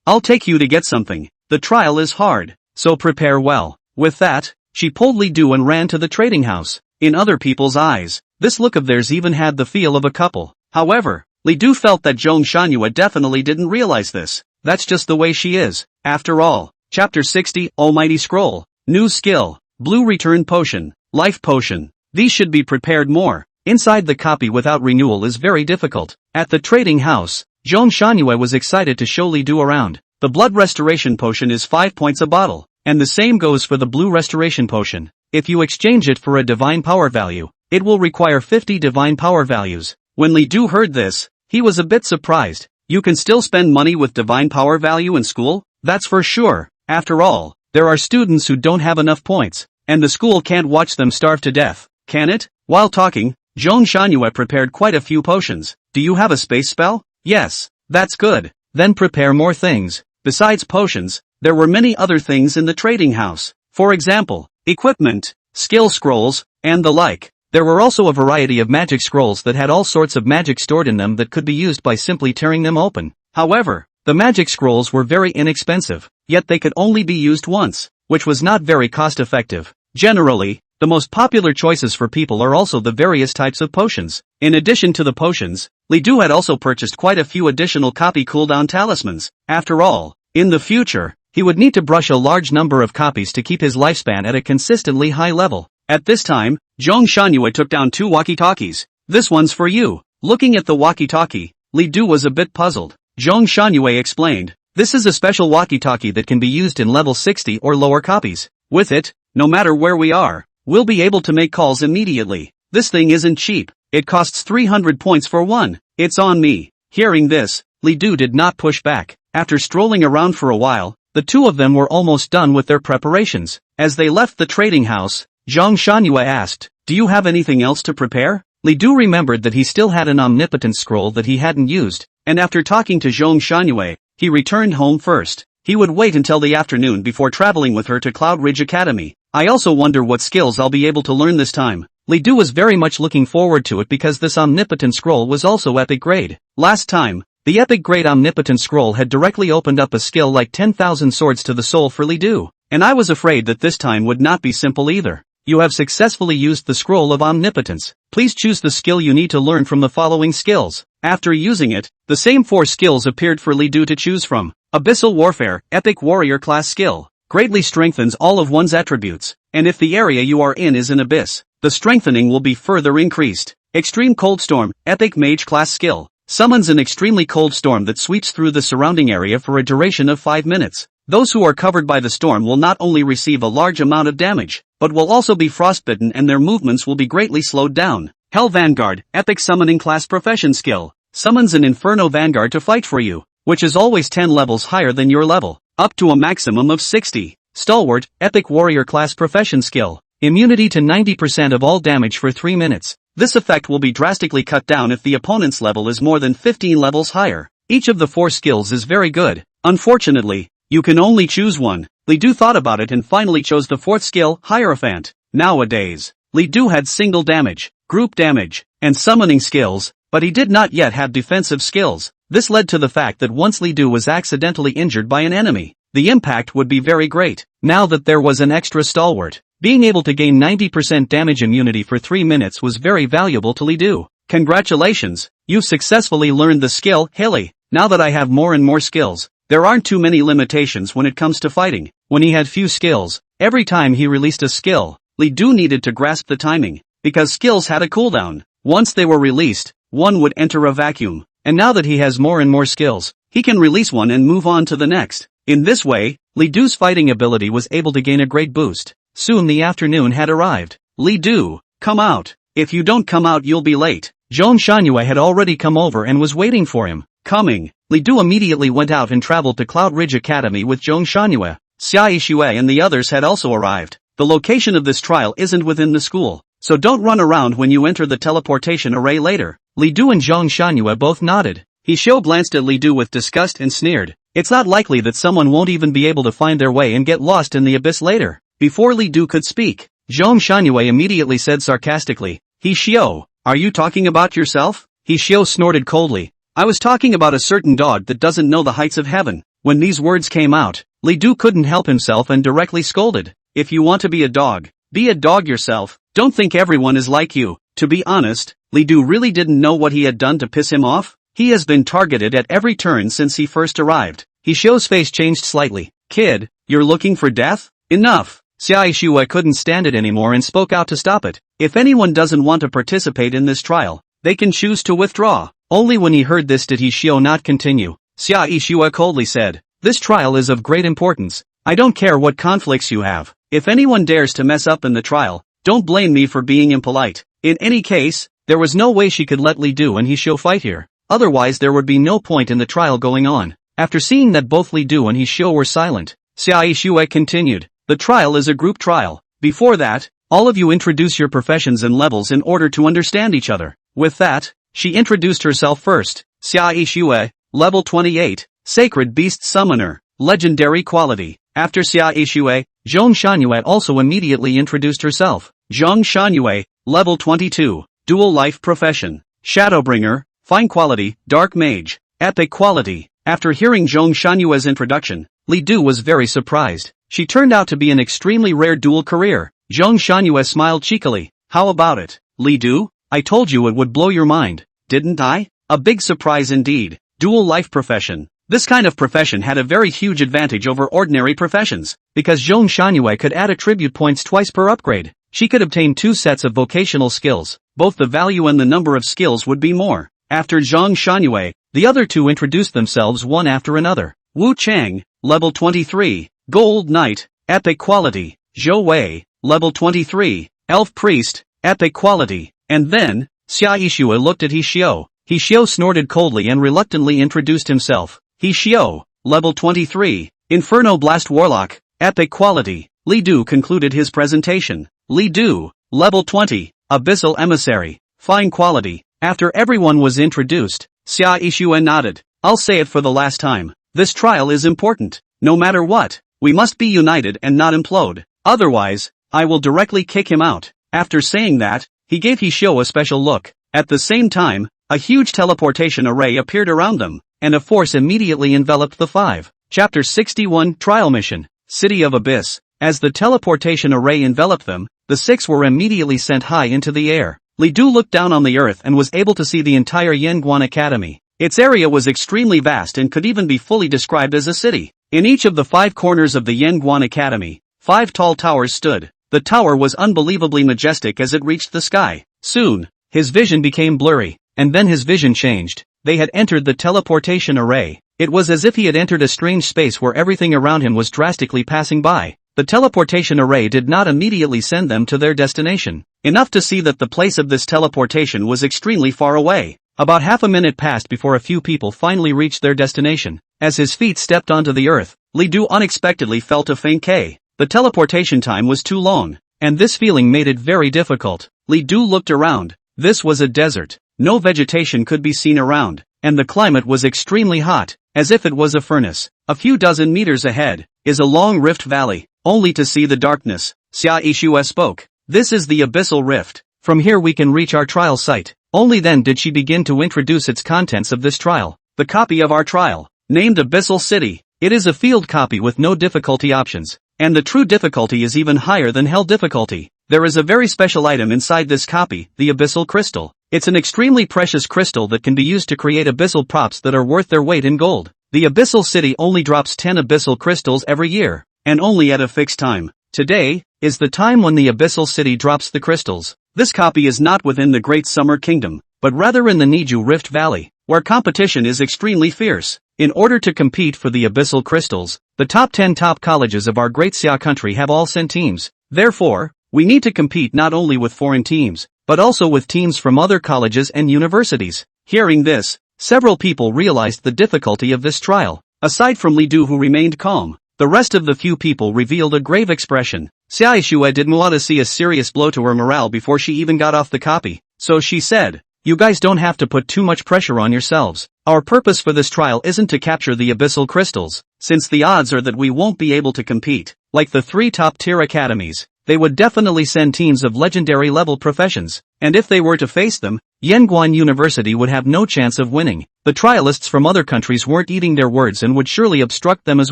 I'll take you to get something. The trial is hard, so prepare well." With that, she pulled Li Du and ran to the trading house. In other people's eyes, this look of theirs even had the feel of a couple. However, Li Du felt that Zhong Shunyue definitely didn't realize this. That's just the way she is. After all, Chapter 60, Almighty Scroll, New Skill, Blue Return Potion, Life Potion. These should be prepared more. Inside the copy without renewal is very difficult. At the trading house, Zhong Shunyue was excited to show Li Du around. The Blood Restoration Potion is 5 points a bottle, and the same goes for the Blue Restoration Potion. If you exchange it for a Divine Power value, it will require 50 Divine Power values. When Li Du heard this, he was a bit surprised. You can still spend money with Divine Power value in school? That's for sure. After all, there are students who don't have enough points, and the school can't watch them starve to death, can it? While talking, Zhong Shunyue prepared quite a few potions. "Do you have a space spell?" "Yes." "That's good. Then prepare more things." Besides potions, there were many other things in the trading house. For example, equipment, skill scrolls, and the like. There were also a variety of magic scrolls that had all sorts of magic stored in them that could be used by simply tearing them open. However, the magic scrolls were very inexpensive, yet they could only be used once, which was not very cost-effective. Generally, the most popular choices for people are also the various types of potions. In addition to the potions, Li Du had also purchased quite a few additional copy cooldown talismans. After all, in the future, he would need to brush a large number of copies to keep his lifespan at a consistently high level. At this time, Zhong Shunyue took down 2 walkie-talkies. "This one's for you." Looking at the walkie-talkie, Li Du was a bit puzzled. Zhong Shunyue explained, "This is a special walkie-talkie that can be used in level 60 or lower copies. With it, no matter where we are, we'll be able to make calls immediately. This thing isn't cheap. It costs 300 points for one. It's on me." Hearing this, Li Du did not push back. After strolling around for a while, the two of them were almost done with their preparations. As they left the trading house, Zhong Shunyue asked, "Do you have anything else to prepare?" Li Du remembered that he still had an omnipotent scroll that he hadn't used, and after talking to Zhong Shunyue, he returned home first. He would wait until the afternoon before traveling with her to Cloud Ridge Academy. I also wonder what skills I'll be able to learn this time. Li Du was very much looking forward to it because this omnipotent scroll was also epic grade. Last time, the epic grade omnipotent scroll had directly opened up a skill like 10,000 swords to the soul for Li Du, and I was afraid that this time would not be simple either. You have successfully used the scroll of omnipotence. Please choose the skill you need to learn from the following skills. After using it, the same 4 skills appeared for Li Du to choose from. Abyssal Warfare, Epic Warrior class skill. Greatly strengthens all of one's attributes, and if the area you are in is an abyss, the strengthening will be further increased. Extreme Cold Storm, Epic Mage class skill. Summons an extremely cold storm that sweeps through the surrounding area for a duration of 5 minutes. Those who are covered by the storm will not only receive a large amount of damage, but will also be frostbitten and their movements will be greatly slowed down. Hell Vanguard, Epic Summoning class profession skill. Summons an Inferno Vanguard to fight for you, which is always 10 levels higher than your level, up to a maximum of 60. Stalwart, Epic Warrior class profession skill. Immunity to 90% of all damage for 3 minutes. This effect will be drastically cut down if the opponent's level is more than 15 levels higher. Each of the 4 skills is very good. Unfortunately, you can only choose one. Li Du thought about it and finally chose the 4th skill, Hierophant. Nowadays, Li Du had single damage, group damage, and summoning skills, but he did not yet have defensive skills. This led to the fact that once Li Du was accidentally injured by an enemy, the impact would be very great. Now that there was an extra stalwart, being able to gain 90% damage immunity for 3 minutes was very valuable to Li Du. Congratulations, you've successfully learned the skill, Hilly. Now that I have more and more skills, there aren't too many limitations when it comes to fighting. When he had few skills, every time he released a skill, Li Du needed to grasp the timing, because skills had a cooldown. Once they were released, one would enter a vacuum, and now that he has more and more skills, he can release one and move on to the next. In this way, Li Du's fighting ability was able to gain a great boost. Soon the afternoon had arrived. Li Du, come out. If you don't come out you'll be late. Zhong Shangyue had already come over and was waiting for him. Coming, Li Du immediately went out and traveled to Cloud Ridge Academy with Zhong Shangyue. Xia Yixue and the others had also arrived. The location of this trial isn't within the school, so don't run around when you enter the teleportation array later. Li Du and Zhong Shangyue both nodded. Hsiao glanced at Li Du with disgust and sneered. It's not likely that someone won't even be able to find their way and get lost in the abyss later. Before Li Du could speak, Zhong Shangyue immediately said sarcastically, Hsiao, are you talking about yourself? Hsiao snorted coldly. I was talking about a certain dog that doesn't know the heights of heaven. When these words came out, Li Du couldn't help himself and directly scolded. If you want to be a dog yourself. Don't think everyone is like you. To be honest, Li Du really didn't know what he had done to piss him off. He has been targeted at every turn since he first arrived. Hsiao's face changed slightly. Kid, you're looking for death? Enough. Xia Yixue couldn't stand it anymore and spoke out to stop it. If anyone doesn't want to participate in this trial, they can choose to withdraw. Only when he heard this did Hsiao not continue. Xia Yixue coldly said, this trial is of great importance. I don't care what conflicts you have. If anyone dares to mess up in the trial, don't blame me for being impolite. In any case, there was no way she could let Li Du and Hsiao fight here. Otherwise there would be no point in the trial going on. After seeing that both Li Du and Hsiao were silent, Xia Yixue continued, the trial is a group trial. Before that, all of you introduce your professions and levels in order to understand each other. With that, she introduced herself first. Xia Yixue, level 28, Sacred Beast Summoner, legendary quality. After Xia Yixue, Zhong Shangyue also immediately introduced herself. Zhong Shangyue, level 22, dual life profession, Shadowbringer, fine quality, dark mage, epic quality. After hearing Zhong Shangyue's introduction, Li Du was very surprised. She turned out to be an extremely rare dual career. Zhong Shangyue smiled cheekily. How about it, Li Du? I told you it would blow your mind, didn't I? A big surprise indeed. Dual life profession. This kind of profession had a very huge advantage over ordinary professions, because Zhong Shangyue could add attribute points twice per upgrade. She could obtain 2 sets of vocational skills. Both the value and the number of skills would be more. After Zhong Shangyue, the other 2 introduced themselves one after another. Wu Chang, level 23, Gold Knight, epic quality. Zhou Wei, level 23, Elf Priest, epic quality. And then, Xia Yixue looked at Hsiao. Hsiao snorted coldly and reluctantly introduced himself. Hsiao, level 23, Inferno Blast Warlock, epic quality. Li Du concluded his presentation. Li Du, level 20, Abyssal Emissary, fine quality. After everyone was introduced, Xia Yixue nodded. I'll say it for the last time. This trial is important. No matter what, we must be united and not implode. Otherwise, I will directly kick him out. After saying that, he gave Hishio a special look. At the same time, a huge teleportation array appeared around them, and a force immediately enveloped the five. Chapter 61 Trial Mission, City of Abyss. As the teleportation array enveloped them, the six were immediately sent high into the air. Li Du looked down on the earth and was able to see the entire Yanguan Academy. Its area was extremely vast and could even be fully described as a city. In each of the five corners of the Yanguan Academy, 5 tall towers stood. The tower was unbelievably majestic as it reached the sky. Soon, his vision became blurry, and then his vision changed. They had entered the teleportation array. It was as if he had entered a strange space where everything around him was drastically passing by. The teleportation array did not immediately send them to their destination. Enough to see that the place of this teleportation was extremely far away. About half a minute passed before a few people finally reached their destination. As his feet stepped onto the earth, Li Du unexpectedly felt a faint K. The teleportation time was too long, and this feeling made it very difficult. Li Du looked around. This was a desert. No vegetation could be seen around, and the climate was extremely hot, as if it was a furnace. A few dozen meters ahead is a long rift valley, only to see the darkness. Xia Yixue spoke. This is the Abyssal Rift. From here we can reach our trial site. Only then did she begin to introduce its contents of this trial. The copy of our trial, named Abyssal City. It is a field copy with no difficulty options, and the true difficulty is even higher than hell difficulty. There is a very special item inside this copy, the Abyssal Crystal. It's an extremely precious crystal that can be used to create abyssal props that are worth their weight in gold. The Abyssal City only drops 10 abyssal crystals every year, and only at a fixed time. Today is the time when the Abyssal City drops the crystals. This copy is not within the Great Summer Kingdom, but rather in the Niju Rift Valley, where competition is extremely fierce. In order to compete for the Abyssal Crystals, the top 10 top colleges of our Great Xia country have all sent teams. Therefore, we need to compete not only with foreign teams, but also with teams from other colleges and universities. Hearing this, several people realized the difficulty of this trial. Aside from Li Du, who remained calm, the rest of the few people revealed a grave expression. Xia Yixue did not want to see a serious blow to her morale before she even got off the copy, so she said, "You guys don't have to put too much pressure on yourselves. Our purpose for this trial isn't to capture the abyssal crystals, since the odds are that we won't be able to compete. Like the 3 top-tier academies, they would definitely send teams of legendary-level professions, and if they were to face them, Yanguan University would have no chance of winning. The trialists from other countries weren't eating their words and would surely obstruct them as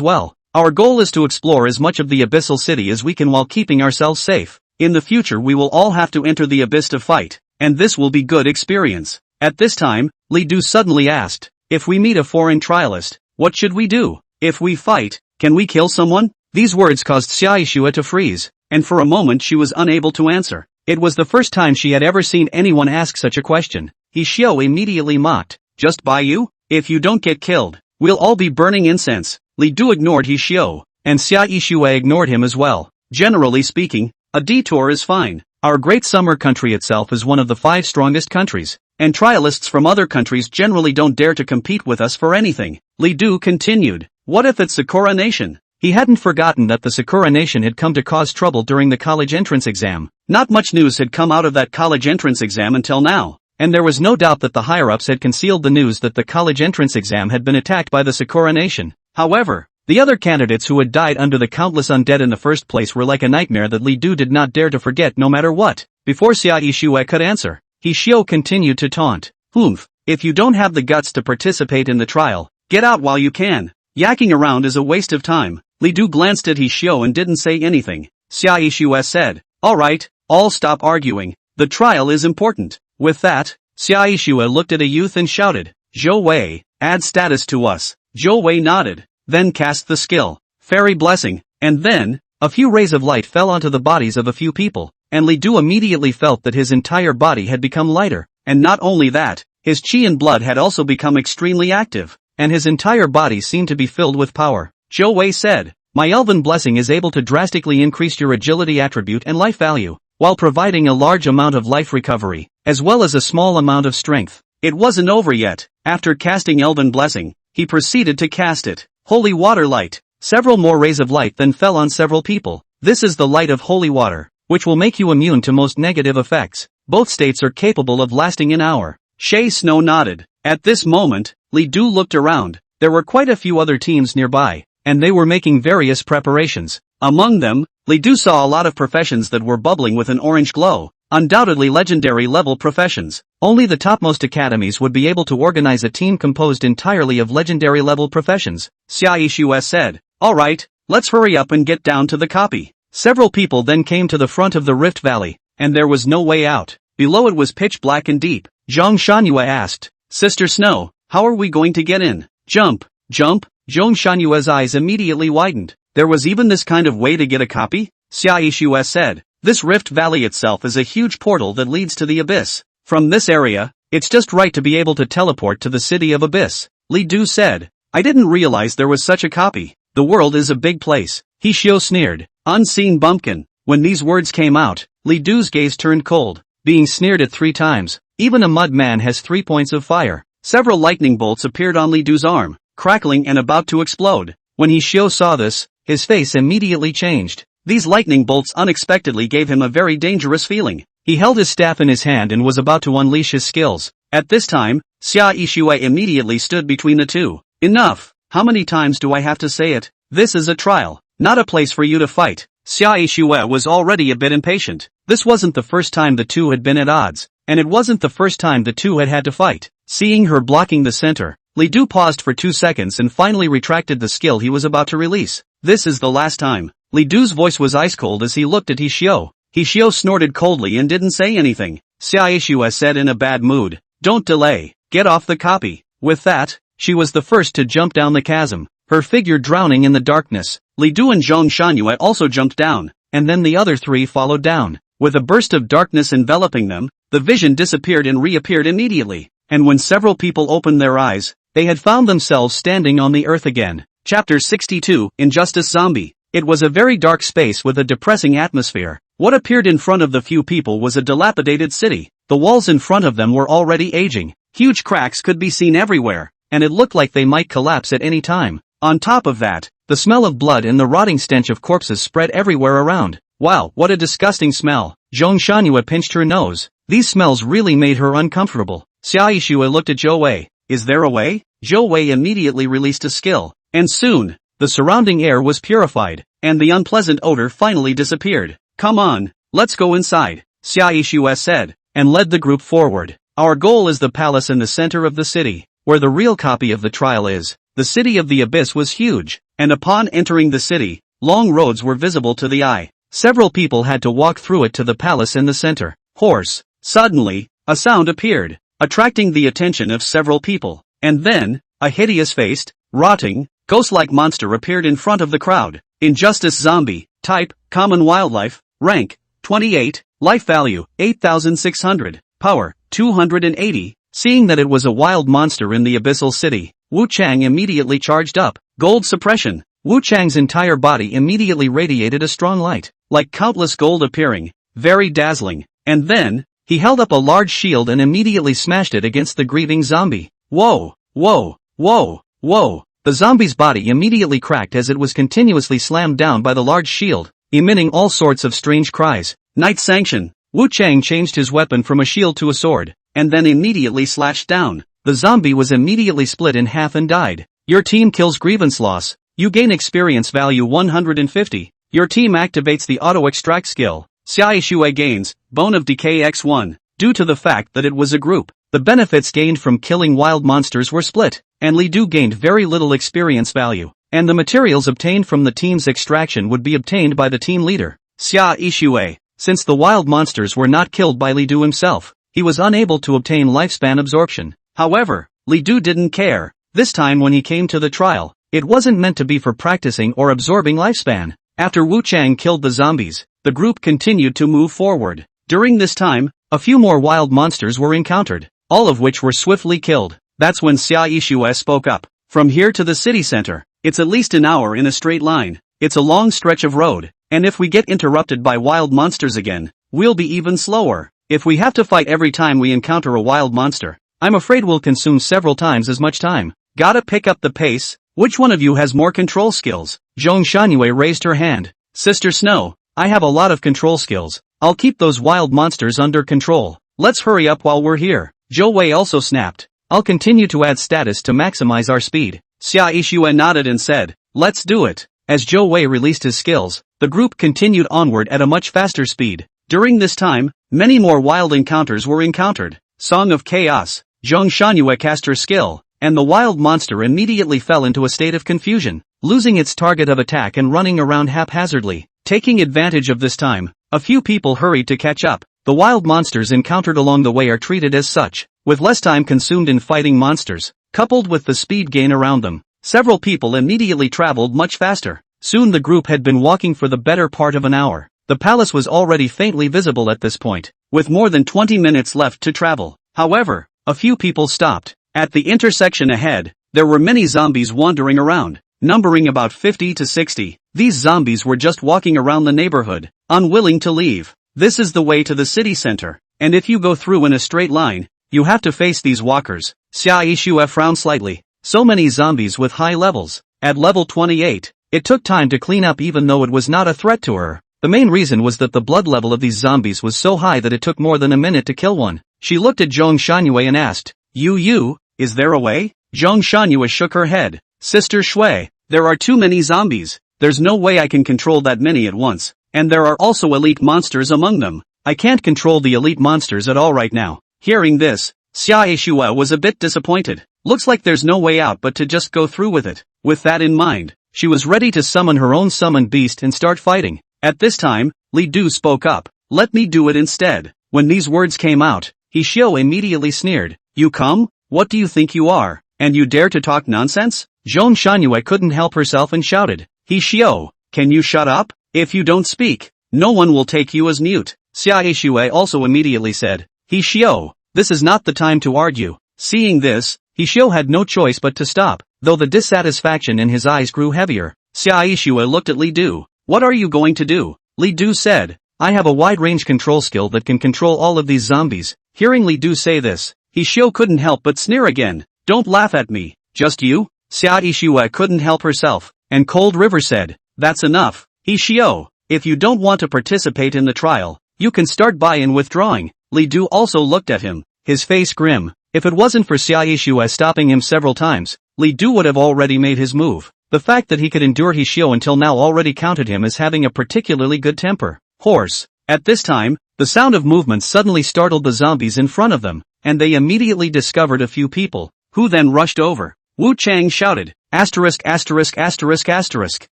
well. Our goal is to explore as much of the Abyssal City as we can while keeping ourselves safe. In the future we will all have to enter the abyss to fight, and this will be good experience." At this time, Li Du suddenly asked, "If we meet a foreign trialist, what should we do? If we fight, can we kill someone?" These words caused Xia Yixue to freeze, and for a moment she was unable to answer. It was the first time she had ever seen anyone ask such a question. Hishio immediately mocked, "Just by you? If you don't get killed, we'll all be burning incense." Li Du ignored Hishio, and Xia Yixue ignored him as well. Generally speaking, a detour is fine. Our great summer country itself is one of the 5 strongest countries, and trialists from other countries generally don't dare to compete with us for anything. Li Du continued, "What if it's Sakura Nation?" He hadn't forgotten that the Sakura Nation had come to cause trouble during the college entrance exam. Not much news had come out of that college entrance exam until now, and there was no doubt that the higher-ups had concealed the news that the college entrance exam had been attacked by the Sakura Nation. However, the other candidates who had died under the countless undead in the first place were like a nightmare that Li Du did not dare to forget no matter what. Before Xia Yixue could answer, Hishio continued to taunt, "Humph, if you don't have the guts to participate in the trial, get out while you can. Yakking around is a waste of time." Li Du glanced at Hishio and didn't say anything. Xia Yixue said, "Alright, all stop arguing. The trial is important." With that, Xia Yixue looked at a youth and shouted, "Zhou Wei, add status to us." Zhou Wei nodded, then cast the skill, Fairy Blessing, and then, a few rays of light fell onto the bodies of a few people, and Li Du immediately felt that his entire body had become lighter, and not only that, his chi and blood had also become extremely active, and his entire body seemed to be filled with power. Zhou Wei said, "My Elven Blessing is able to drastically increase your agility attribute and life value, while providing a large amount of life recovery, as well as a small amount of strength." It wasn't over yet. After casting Elven Blessing, he proceeded to cast it, Holy Water Light. Several more rays of light then fell on several people. This is the light of holy water, which will make you immune to most negative effects. Both states are capable of lasting an hour. Shay Snow nodded. At this moment, Li Du looked around. there were quite a few other teams nearby, and they were making various preparations. Among them, Li Du saw a lot of professions that were bubbling with an orange glow, undoubtedly legendary level professions. Only the topmost academies would be able to organize a team composed entirely of legendary level professions. Xia Yishu said, "Alright, let's hurry up and get down to the copy." Several people then came to the front of the Rift Valley, and there was no way out. Below it was pitch black and deep. Zhong Shanhua asked, "Sister Snow, how are we going to get in?" "Jump, jump." Zhong Shanhua's eyes immediately widened. There was even this kind of way to get a copy? Xia Yishu said, "This Rift Valley itself is a huge portal that leads to the Abyss. From this area, it's just right to be able to teleport to the City of Abyss." Li Du said, "I didn't realize there was such a copy. The world is a big place." He Xiao sneered, "Unseen bumpkin." When these words came out, Li Du's gaze turned cold. Being sneered at 3 times, even a mud man has 3 points of fire. Several lightning bolts appeared on Li Du's arm, crackling and about to explode. When He Xiao saw this, his face immediately changed. These lightning bolts unexpectedly gave him a very dangerous feeling. He held his staff in his hand and was about to unleash his skills. At this time, Xia Yishu immediately stood between the two. "Enough! How many times do I have to say it? This is a trial, not a place for you to fight." Xia Yishu was already a bit impatient. This wasn't the first time the two had been at odds, and it wasn't the first time the two had to fight. Seeing her blocking the center, Li Du paused for 2 seconds and finally retracted the skill he was about to release. "This is the last time." Li Du's voice was ice cold as he looked at He Xiao. He Xiao snorted coldly and didn't say anything. Xia Yishu said in a bad mood, "Don't delay, get off the copy." With that, she was the first to jump down the chasm, her figure drowning in the darkness. Li Du and Zhong Shanhua also jumped down, and then the other 3 followed down. With a burst of darkness enveloping them, the vision disappeared and reappeared immediately, and when several people opened their eyes, they had found themselves standing on the earth again. Chapter 62, Injustice Zombie. It was a very dark space with a depressing atmosphere. What appeared in front of the few people was a dilapidated city. The walls in front of them were already aging. Huge cracks could be seen everywhere, and it looked like they might collapse at any time. On top of that, the smell of blood and the rotting stench of corpses spread everywhere around. Wow, what a disgusting smell. Zhong Shanhua pinched her nose. These smells really made her uncomfortable. Xia Yishu looked at Zhou Wei. "Is there a way?" Zhou Wei immediately released a skill, and soon, the surrounding air was purified, and the unpleasant odor finally disappeared. "Come on, let's go inside," Xia Yishu said, and led the group forward. "Our goal is the palace in the center of the city, where the real copy of the trial is." The City of the Abyss was huge, and upon entering the city, long roads were visible to the eye. Several people had to walk through it to the palace in the center. Horse. Suddenly, a sound appeared, attracting the attention of several people, and then, a hideous-faced, rotting, ghost-like monster appeared in front of the crowd. Injustice Zombie. Type, Common Wildlife. Rank, 28. Life value, 8,600. Power, 280. Seeing that it was a wild monster in the abyssal city, Wu Chang immediately charged up. Gold suppression. Wu Chang's entire body immediately radiated a strong light, like countless gold appearing, very dazzling, and then, he held up a large shield and immediately smashed it against the grieving zombie. Whoa, whoa, whoa, whoa. The zombie's body immediately cracked as it was continuously slammed down by the large shield, emitting all sorts of strange cries. Night Sanction. Wu Chang changed his weapon from a shield to a sword, and then immediately slashed down. The zombie was immediately split in half and died. Your team kills grievance loss. You gain experience value 150. Your team activates the auto-extract skill. Xia Yishu gains, Bone of Decay X1. Due to the fact that it was a group, the benefits gained from killing wild monsters were split, and Li Du gained very little experience value, and the materials obtained from the team's extraction would be obtained by the team leader. Xia Yishu. Since the wild monsters were not killed by Li Du himself, he was unable to obtain lifespan absorption. However, Li Du didn't care. This time when he came to the trial, it wasn't meant to be for practicing or absorbing lifespan. After Wu Chang killed the zombies, the group continued to move forward. During this time, a few more wild monsters were encountered, all of which were swiftly killed. That's when Xia Yishu spoke up. "From here to the city center, it's at least an hour in a straight line. It's a long stretch of road, and if we get interrupted by wild monsters again, we'll be even slower. If we have to fight every time we encounter a wild monster, I'm afraid we'll consume several times as much time. Gotta pick up the pace. Which one of you has more control skills?" Zhong Shanhua raised her hand. "Sister Snow, I have a lot of control skills. I'll keep those wild monsters under control. Let's hurry up while we're here." Zhou Wei also snapped. "I'll continue to add status to maximize our speed." Xia Yixue nodded and said, let's do it. As Zhou Wei released his skills, the group continued onward at a much faster speed. During this time, many more wild encounters were encountered. Song of Chaos, Zhong Shangyue cast her skill, and the wild monster immediately fell into a state of confusion, losing its target of attack and running around haphazardly. Taking advantage of this time, a few people hurried to catch up. The wild monsters encountered along the way are treated as such, with less time consumed in fighting monsters, coupled with the speed gain around them. Several people immediately traveled much faster. Soon the group had been walking for the better part of an hour. The palace was already faintly visible at this point, with more than 20 minutes left to travel. However, a few people stopped. At the intersection ahead, there were many zombies wandering around, numbering about 50 to 60. These zombies were just walking around the neighborhood, unwilling to leave. This is the way to the city center, and if you go through in a straight line, you have to face these walkers. Xia Yixue frowned slightly. So many zombies with high levels. At level 28, it took time to clean up even though it was not a threat to her. The main reason was that the blood level of these zombies was so high that it took more than a minute to kill one. She looked at Zhong Shangyue and asked, You, is there a way? Zhong Shangyue shook her head. Sister Shui, there are too many zombies. There's no way I can control that many at once. And there are also elite monsters among them. I can't control the elite monsters at all right now. Hearing this, Xia Yixue was a bit disappointed. Looks like there's no way out but to just go through with it. With that in mind, she was ready to summon her own summoned beast and start fighting. At this time, Li Du spoke up. Let me do it instead. When these words came out, He Xiu immediately sneered. You come? What do you think you are? And you dare to talk nonsense? Zhong Shangyue couldn't help herself and shouted. He Xiu, can you shut up? If you don't speak, no one will take you as mute. Xia Yixue also immediately said. He Xiu, this is not the time to argue. Seeing this, He Xiu had no choice but to stop, though the dissatisfaction in his eyes grew heavier. Xia Yixue looked at Li Du. What are you going to do? Li Du said. I have a wide-range control skill that can control all of these zombies. Hearing Li Du say this, He Xiu couldn't help but sneer again. Don't laugh at me. Just you? Xia Yixue couldn't help herself, and Cold River said. That's enough. He Xiu, if you don't want to participate in the trial, you can start by withdrawing. Li Du also looked at him, his face grim. If it wasn't for Xia Yixue stopping him several times, Li Du would have already made his move. The fact that he could endure He Xiu until now already counted him as having a particularly good temper. Horse. At this time, the sound of movement suddenly startled the zombies in front of them, and they immediately discovered a few people, who then rushed over. Wu Chang shouted, asterisk.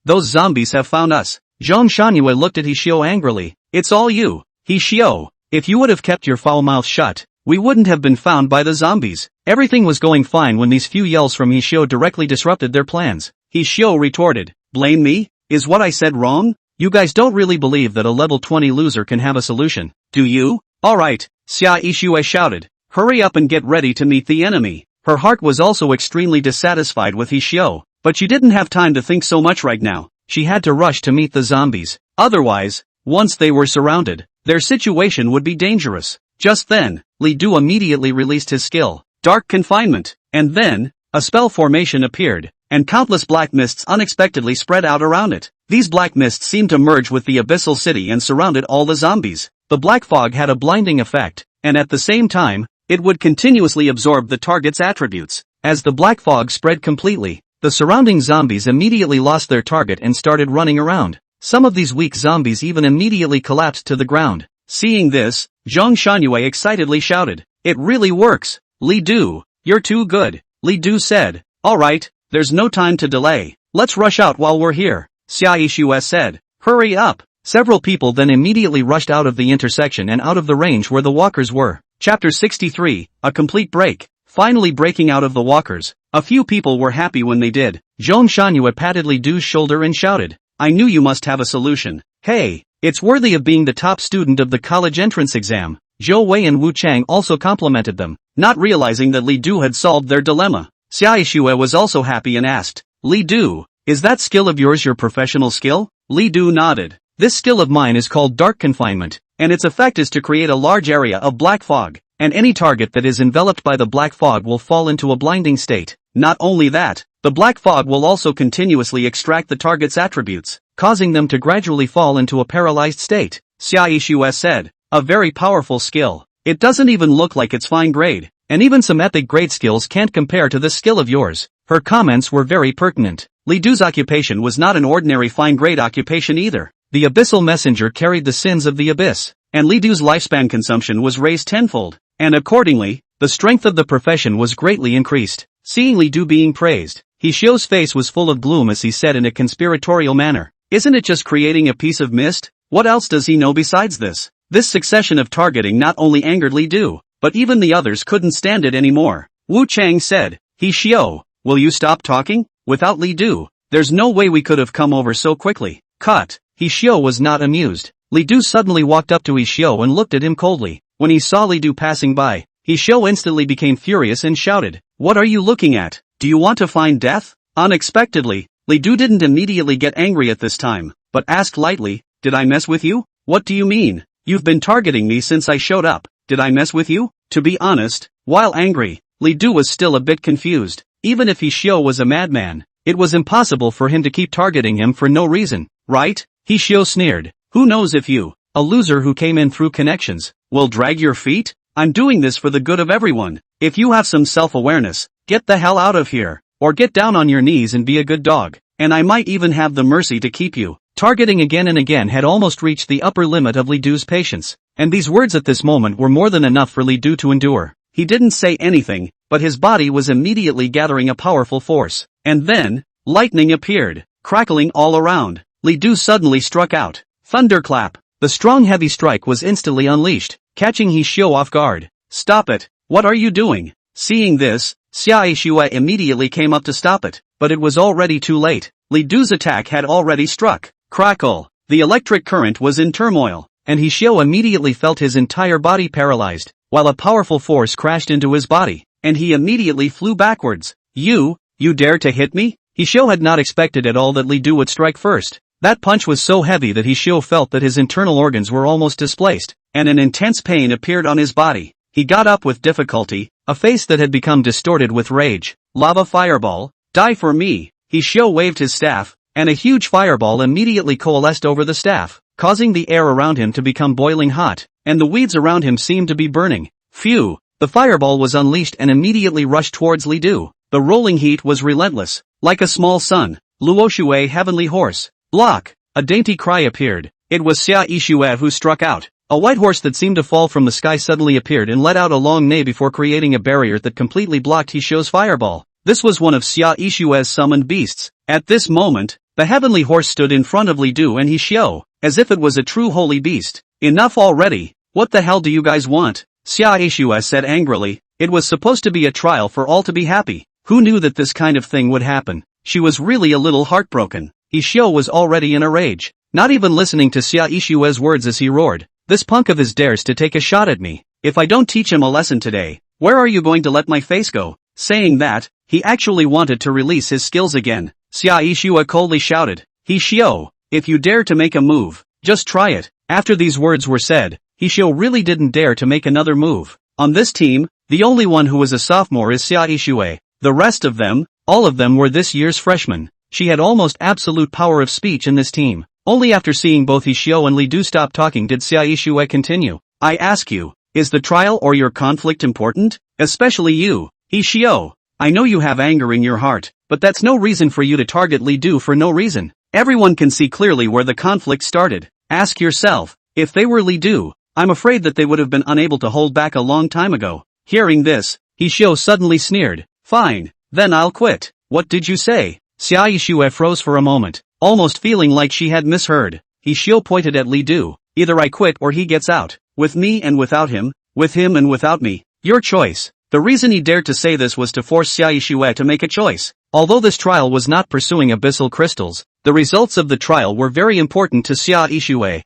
Those zombies have found us. Zhong Shangyue looked at He Xiu angrily. It's all you. He Xiu, if you would have kept your foul mouth shut, we wouldn't have been found by the zombies. Everything was going fine when these few yells from He Xiu directly disrupted their plans. He Xiu retorted, blame me? Is what I said wrong? You guys don't really believe that a level 20 loser can have a solution, do you? Alright, Xia Yixue shouted. Hurry up and get ready to meet the enemy. Her heart was also extremely dissatisfied with He Xiu, but she didn't have time to think so much right now. She had to rush to meet the zombies. Otherwise, once they were surrounded, their situation would be dangerous. Just then, Li Du immediately released his skill, Dark Confinement, and then, a spell formation appeared, and countless black mists unexpectedly spread out around it. These black mists seemed to merge with the abyssal city and surrounded all the zombies. The black fog had a blinding effect, and at the same time, it would continuously absorb the target's attributes. As the black fog spread completely, the surrounding zombies immediately lost their target and started running around. Some of these weak zombies even immediately collapsed to the ground. Seeing this, Zhong Shangyue excitedly shouted, it really works. Li Du, you're too good. Li Du said, alright, there's no time to delay. Let's rush out while we're here. Xia Yixue said, hurry up. Several people then immediately rushed out of the intersection and out of the range where the walkers were. Chapter 63, a complete break. Finally breaking out of the walkers. A few people were happy when they did. Zhong Shangyue patted Li Du's shoulder and shouted, I knew you must have a solution. Hey, it's worthy of being the top student of the college entrance exam. Zhou Wei and Wu Chang also complimented them, not realizing that Li Du had solved their dilemma. Xia Yixue was also happy and asked, Li Du, is that skill of yours your professional skill? Li Du nodded. This skill of mine is called Dark Confinement, and its effect is to create a large area of black fog, and any target that is enveloped by the black fog will fall into a blinding state. Not only that, the black fog will also continuously extract the target's attributes, causing them to gradually fall into a paralyzed state. Xia Yixue said, a very powerful skill. It doesn't even look like it's fine grade, and even some epic grade skills can't compare to this skill of yours. Her comments were very pertinent. Li Du's occupation was not an ordinary fine-grade occupation either. The abyssal messenger carried the sins of the abyss, and Li Du's lifespan consumption was raised tenfold, and accordingly, the strength of the profession was greatly increased. Seeing Li Du being praised, Hishio's face was full of gloom as he said in a conspiratorial manner, "Isn't it just creating a piece of mist? What else does he know besides this?" This succession of targeting not only angered Li Du, but even the others couldn't stand it anymore. Wu Chang said, "Hishio, will you stop talking? Without Li Du, there's no way we could have come over so quickly." Cut. Hishio was not amused. Li Du suddenly walked up to Hishio and looked at him coldly. When he saw Li Du passing by, Hishio instantly became furious and shouted, "What are you looking at? Do you want to find death?" Unexpectedly, Li Du didn't immediately get angry at this time, but asked lightly, "Did I mess with you? What do you mean? You've been targeting me since I showed up. Did I mess with you?" To be honest, while angry, Li Du was still a bit confused. Even if Hishio was a madman, it was impossible for him to keep targeting him for no reason, right? Hishio sneered, "Who knows if you, a loser who came in through connections, will drag your feet? I'm doing this for the good of everyone. If you have some self-awareness, get the hell out of here, or get down on your knees and be a good dog, and I might even have the mercy to keep you." Targeting again and again had almost reached the upper limit of Li Du's patience, and these words at this moment were more than enough for Li Du to endure. He didn't say anything, but his body was immediately gathering a powerful force. And then, lightning appeared, crackling all around. Li Du suddenly struck out. Thunderclap. The strong heavy strike was instantly unleashed, catching Hishio off guard. "Stop it! What are you doing?" Seeing this, Xia Ishue immediately came up to stop it, but it was already too late. Li Du's attack had already struck. Crackle. The electric current was in turmoil, and Hishio immediately felt his entire body paralyzed, while a powerful force crashed into his body, and he immediately flew backwards. You dare to hit me?" Hishio had not expected at all that Li Du would strike first. That punch was so heavy that Hishio felt that his internal organs were almost displaced, and an intense pain appeared on his body. He got up with difficulty, a face that had become distorted with rage. "Lava fireball, die for me." Hishio waved his staff, and a huge fireball immediately coalesced over the staff, causing the air around him to become boiling hot, and the weeds around him seemed to be burning. Phew! The fireball was unleashed and immediately rushed towards Li Du. The rolling heat was relentless, like a small sun. Luoshue heavenly horse. Block! A dainty cry appeared. It was Xia Ishue who struck out. A white horse that seemed to fall from the sky suddenly appeared and let out a long neigh before creating a barrier that completely blocked Hishio's fireball. This was one of Xia Ishue's summoned beasts. At this moment, the heavenly horse stood in front of Li Du and Hishio, as if it was a true holy beast. "Enough already! What the hell do you guys want?" Xia Ishue said angrily. It was supposed to be a trial for all to be happy. Who knew that this kind of thing would happen? She was really a little heartbroken. Hishio was already in a rage, not even listening to Xia Ishue's words as he roared. "This punk of his dares to take a shot at me. If I don't teach him a lesson today, where are you going to let my face go?" Saying that, he actually wanted to release his skills again. Xia Ishue coldly shouted, "Hishio, if you dare to make a move, just try it." After these words were said, Hishio really didn't dare to make another move. On this team, the only one who was a sophomore is Xia Ishue. The rest of them, all of them were this year's freshmen. She had almost absolute power of speech in this team. Only after seeing both Hishio and Li Du stop talking did Xia Ishue continue. "I ask you, is the trial or your conflict important? Especially you, Hishio. I know you have anger in your heart, but that's no reason for you to target Li Du for no reason. Everyone can see clearly where the conflict started. Ask yourself, if they were Li Du, I'm afraid that they would have been unable to hold back a long time ago." Hearing this, Hishio suddenly sneered. "Fine, then I'll quit." "What did you say?" Xia Ishue froze for a moment, almost feeling like she had misheard. Hishio pointed at Li Du. "Either I quit or he gets out. With me and without him, with him and without me. Your choice." The reason he dared to say this was to force Xia Ishue to make a choice. Although this trial was not pursuing abyssal crystals, the results of the trial were very important to Xia Ishue.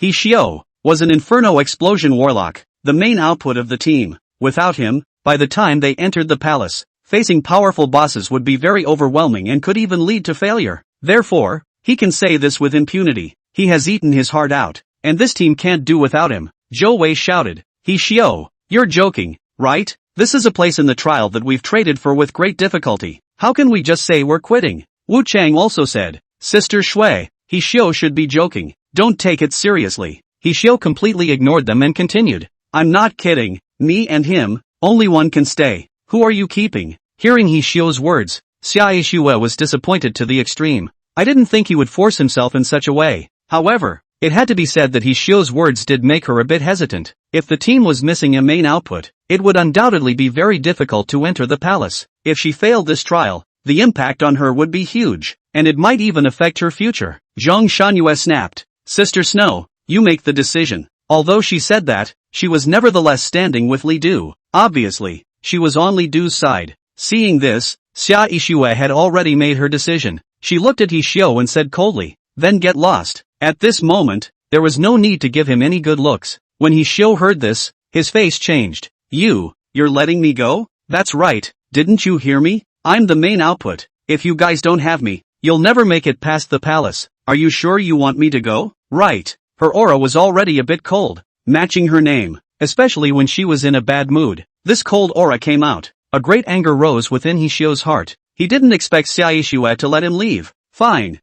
Hishio, was an inferno explosion warlock, the main output of the team. Without him, by the time they entered the palace, facing powerful bosses would be very overwhelming and could even lead to failure. Therefore, he can say this with impunity. He has eaten his heart out, and this team can't do without him. Zhou Wei shouted, "Hishio, you're joking, right? This is a place in the trial that we've traded for with great difficulty. How can we just say we're quitting?" Wu Chang also said, "Sister Shui, Hishio should be joking. Don't take it seriously." Hishio completely ignored them and continued, "I'm not kidding. Me and him, only one can stay. Who are you keeping?" Hearing Hishio's words, Xia Ishue was disappointed to the extreme. I didn't think he would force himself in such a way. However, it had to be said that Hishio's words did make her a bit hesitant. If the team was missing a main output, it would undoubtedly be very difficult to enter the palace. If she failed this trial, the impact on her would be huge, and it might even affect her future. Zhang Shangyue snapped. Sister Snow, you make the decision. Although she said that, she was nevertheless standing with Li Du. Obviously, she was on Li Du's side. Seeing this, Xia Ishue had already made her decision. She looked at Hishio and said coldly, then get lost. At this moment, there was no need to give him any good looks. When Hishio heard this, his face changed. You're letting me go? That's right, didn't you hear me? I'm the main output. If you guys don't have me, you'll never make it past the palace. Are you sure you want me to go? Right. Her aura was already a bit cold, matching her name, especially when she was in a bad mood. This cold aura came out. A great anger rose within Hishio's heart. He didn't expect Xia Ishue to let him leave. Fine,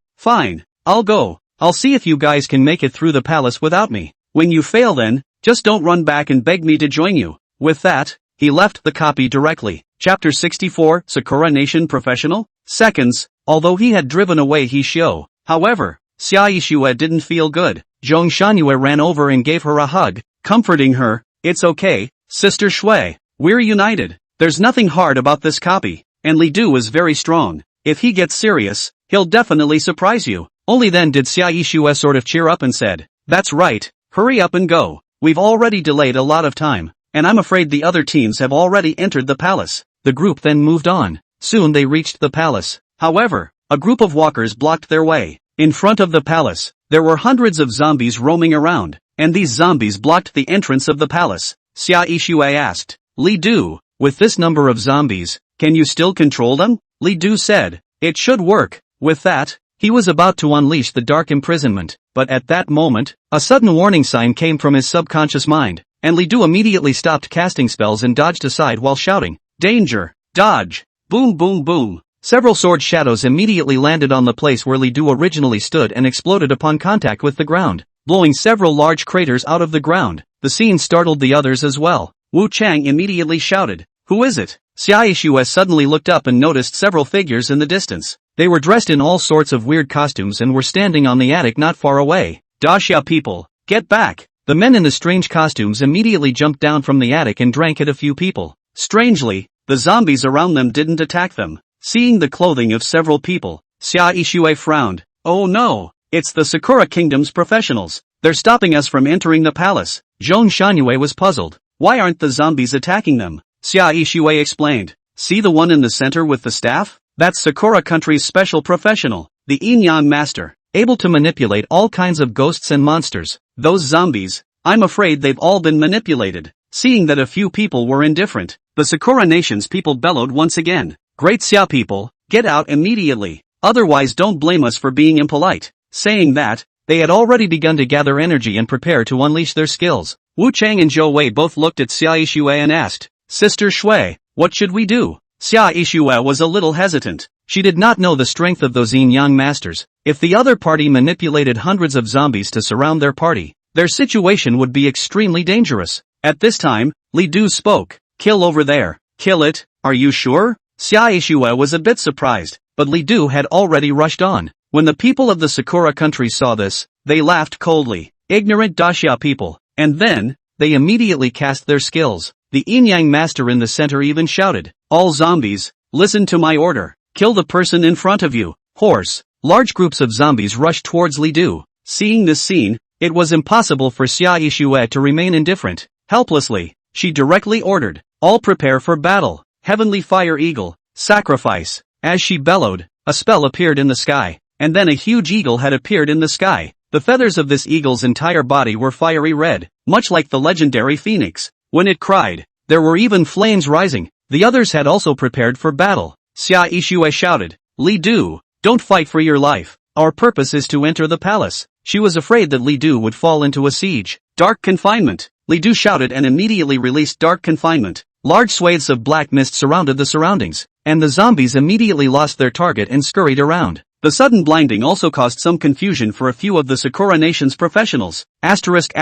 I'll go. I'll see if you guys can make it through the palace without me. When you fail then, just don't run back and beg me to join you. With that, he left the copy directly. Chapter 64, Sakura Nation Professional? Seconds, although he had driven away Hishio. However, Xia Ishue didn't feel good. Zhang Shangyue ran over and gave her a hug, comforting her. It's okay, Sister Shui. We're united. There's nothing hard about this copy, and Li Du is very strong. If he gets serious, he'll definitely surprise you. Only then did Xia Ishue sort of cheer up and said, that's right, hurry up and go. We've already delayed a lot of time, and I'm afraid the other teams have already entered the palace. The group then moved on. Soon they reached the palace. However, a group of walkers blocked their way. In front of the palace, there were hundreds of zombies roaming around, and these zombies blocked the entrance of the palace. Xia Ishue asked, Li Du, with this number of zombies, can you still control them? Li Du said, it should work. With that, he was about to unleash the dark imprisonment, but at that moment, a sudden warning sign came from his subconscious mind, and Li Du immediately stopped casting spells and dodged aside while shouting, danger, dodge, boom boom boom. Several sword shadows immediately landed on the place where Li Du originally stood and exploded upon contact with the ground, blowing several large craters out of the ground. The scene startled the others as well. Wu Chang immediately shouted, who is it? Xia Ishue suddenly looked up and noticed several figures in the distance. They were dressed in all sorts of weird costumes and were standing on the attic not far away. Daxia people, get back! The men in the strange costumes immediately jumped down from the attic and drank at a few people. Strangely, the zombies around them didn't attack them. Seeing the clothing of several people, Xia Ishue frowned. Oh no, it's the Sakura Kingdom's professionals. They're stopping us from entering the palace. Zhang Shangyue was puzzled. Why aren't the zombies attacking them? Xia Ishue explained. See the one in the center with the staff? That's Sakura Country's special professional, the Yin-Yang Master, able to manipulate all kinds of ghosts and monsters. Those zombies, I'm afraid they've all been manipulated. Seeing that a few people were indifferent, the Sakura Nation's people bellowed once again. Great Xia people, get out immediately, otherwise don't blame us for being impolite. Saying that, they had already begun to gather energy and prepare to unleash their skills. Wu Chang and Zhou Wei both looked at Xia Ishue and asked, Sister Shui, what should we do? Xia Ishue was a little hesitant. She did not know the strength of those yin-yang masters. If the other party manipulated hundreds of zombies to surround their party, their situation would be extremely dangerous. At this time, Li Du spoke. Kill over there. Kill it, are you sure? Xia Ishue was a bit surprised, but Li Du had already rushed on. When the people of the Sakura country saw this, they laughed coldly. Ignorant Daxia people. And then, they immediately cast their skills. The yin-yang master in the center even shouted, all zombies, listen to my order. Kill the person in front of you. Horse. Large groups of zombies rushed towards Li Du. Seeing this scene, it was impossible for Xia Ishue to remain indifferent. Helplessly, she directly ordered, all prepare for battle. Heavenly Fire Eagle, sacrifice. As she bellowed, a spell appeared in the sky, and then a huge eagle had appeared in the sky. The feathers of this eagle's entire body were fiery red, much like the legendary phoenix. When it cried, there were even flames rising. The others had also prepared for battle. Xia Ishue shouted, Li Du, don't fight for your life. Our purpose is to enter the palace. She was afraid that Li Du would fall into a siege. Dark confinement. Li Du shouted and immediately released dark confinement. Large swathes of black mist surrounded the surroundings, and the zombies immediately lost their target and scurried around. The sudden blinding also caused some confusion for a few of the Sakura Nation's professionals. Asterisk.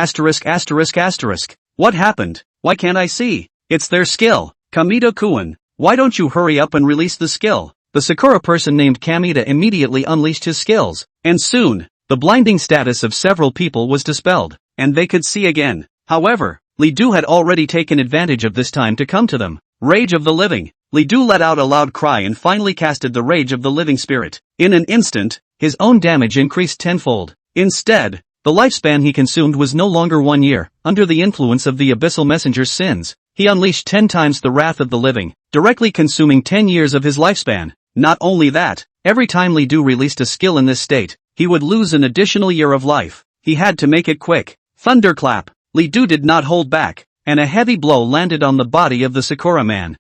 What happened? Why can't I see? It's their skill. Kamito Kuan. Why don't you hurry up and release the skill? The Sakura person named Kamita immediately unleashed his skills, and soon, the blinding status of several people was dispelled, and they could see again. However, Li Du had already taken advantage of this time to come to them. Rage of the Living. Li Du let out a loud cry and finally casted the Rage of the Living Spirit. In an instant, his own damage increased tenfold. Instead, the lifespan he consumed was no longer 1 year. Under the influence of the Abyssal Messenger's sins, he unleashed 10 times the Wrath of the Living, directly consuming 10 years of his lifespan. Not only that, every time Li Du released a skill in this state, he would lose an additional year of life. He had to make it quick. Thunderclap. Li Du did not hold back, and a heavy blow landed on the body of the Sakura man.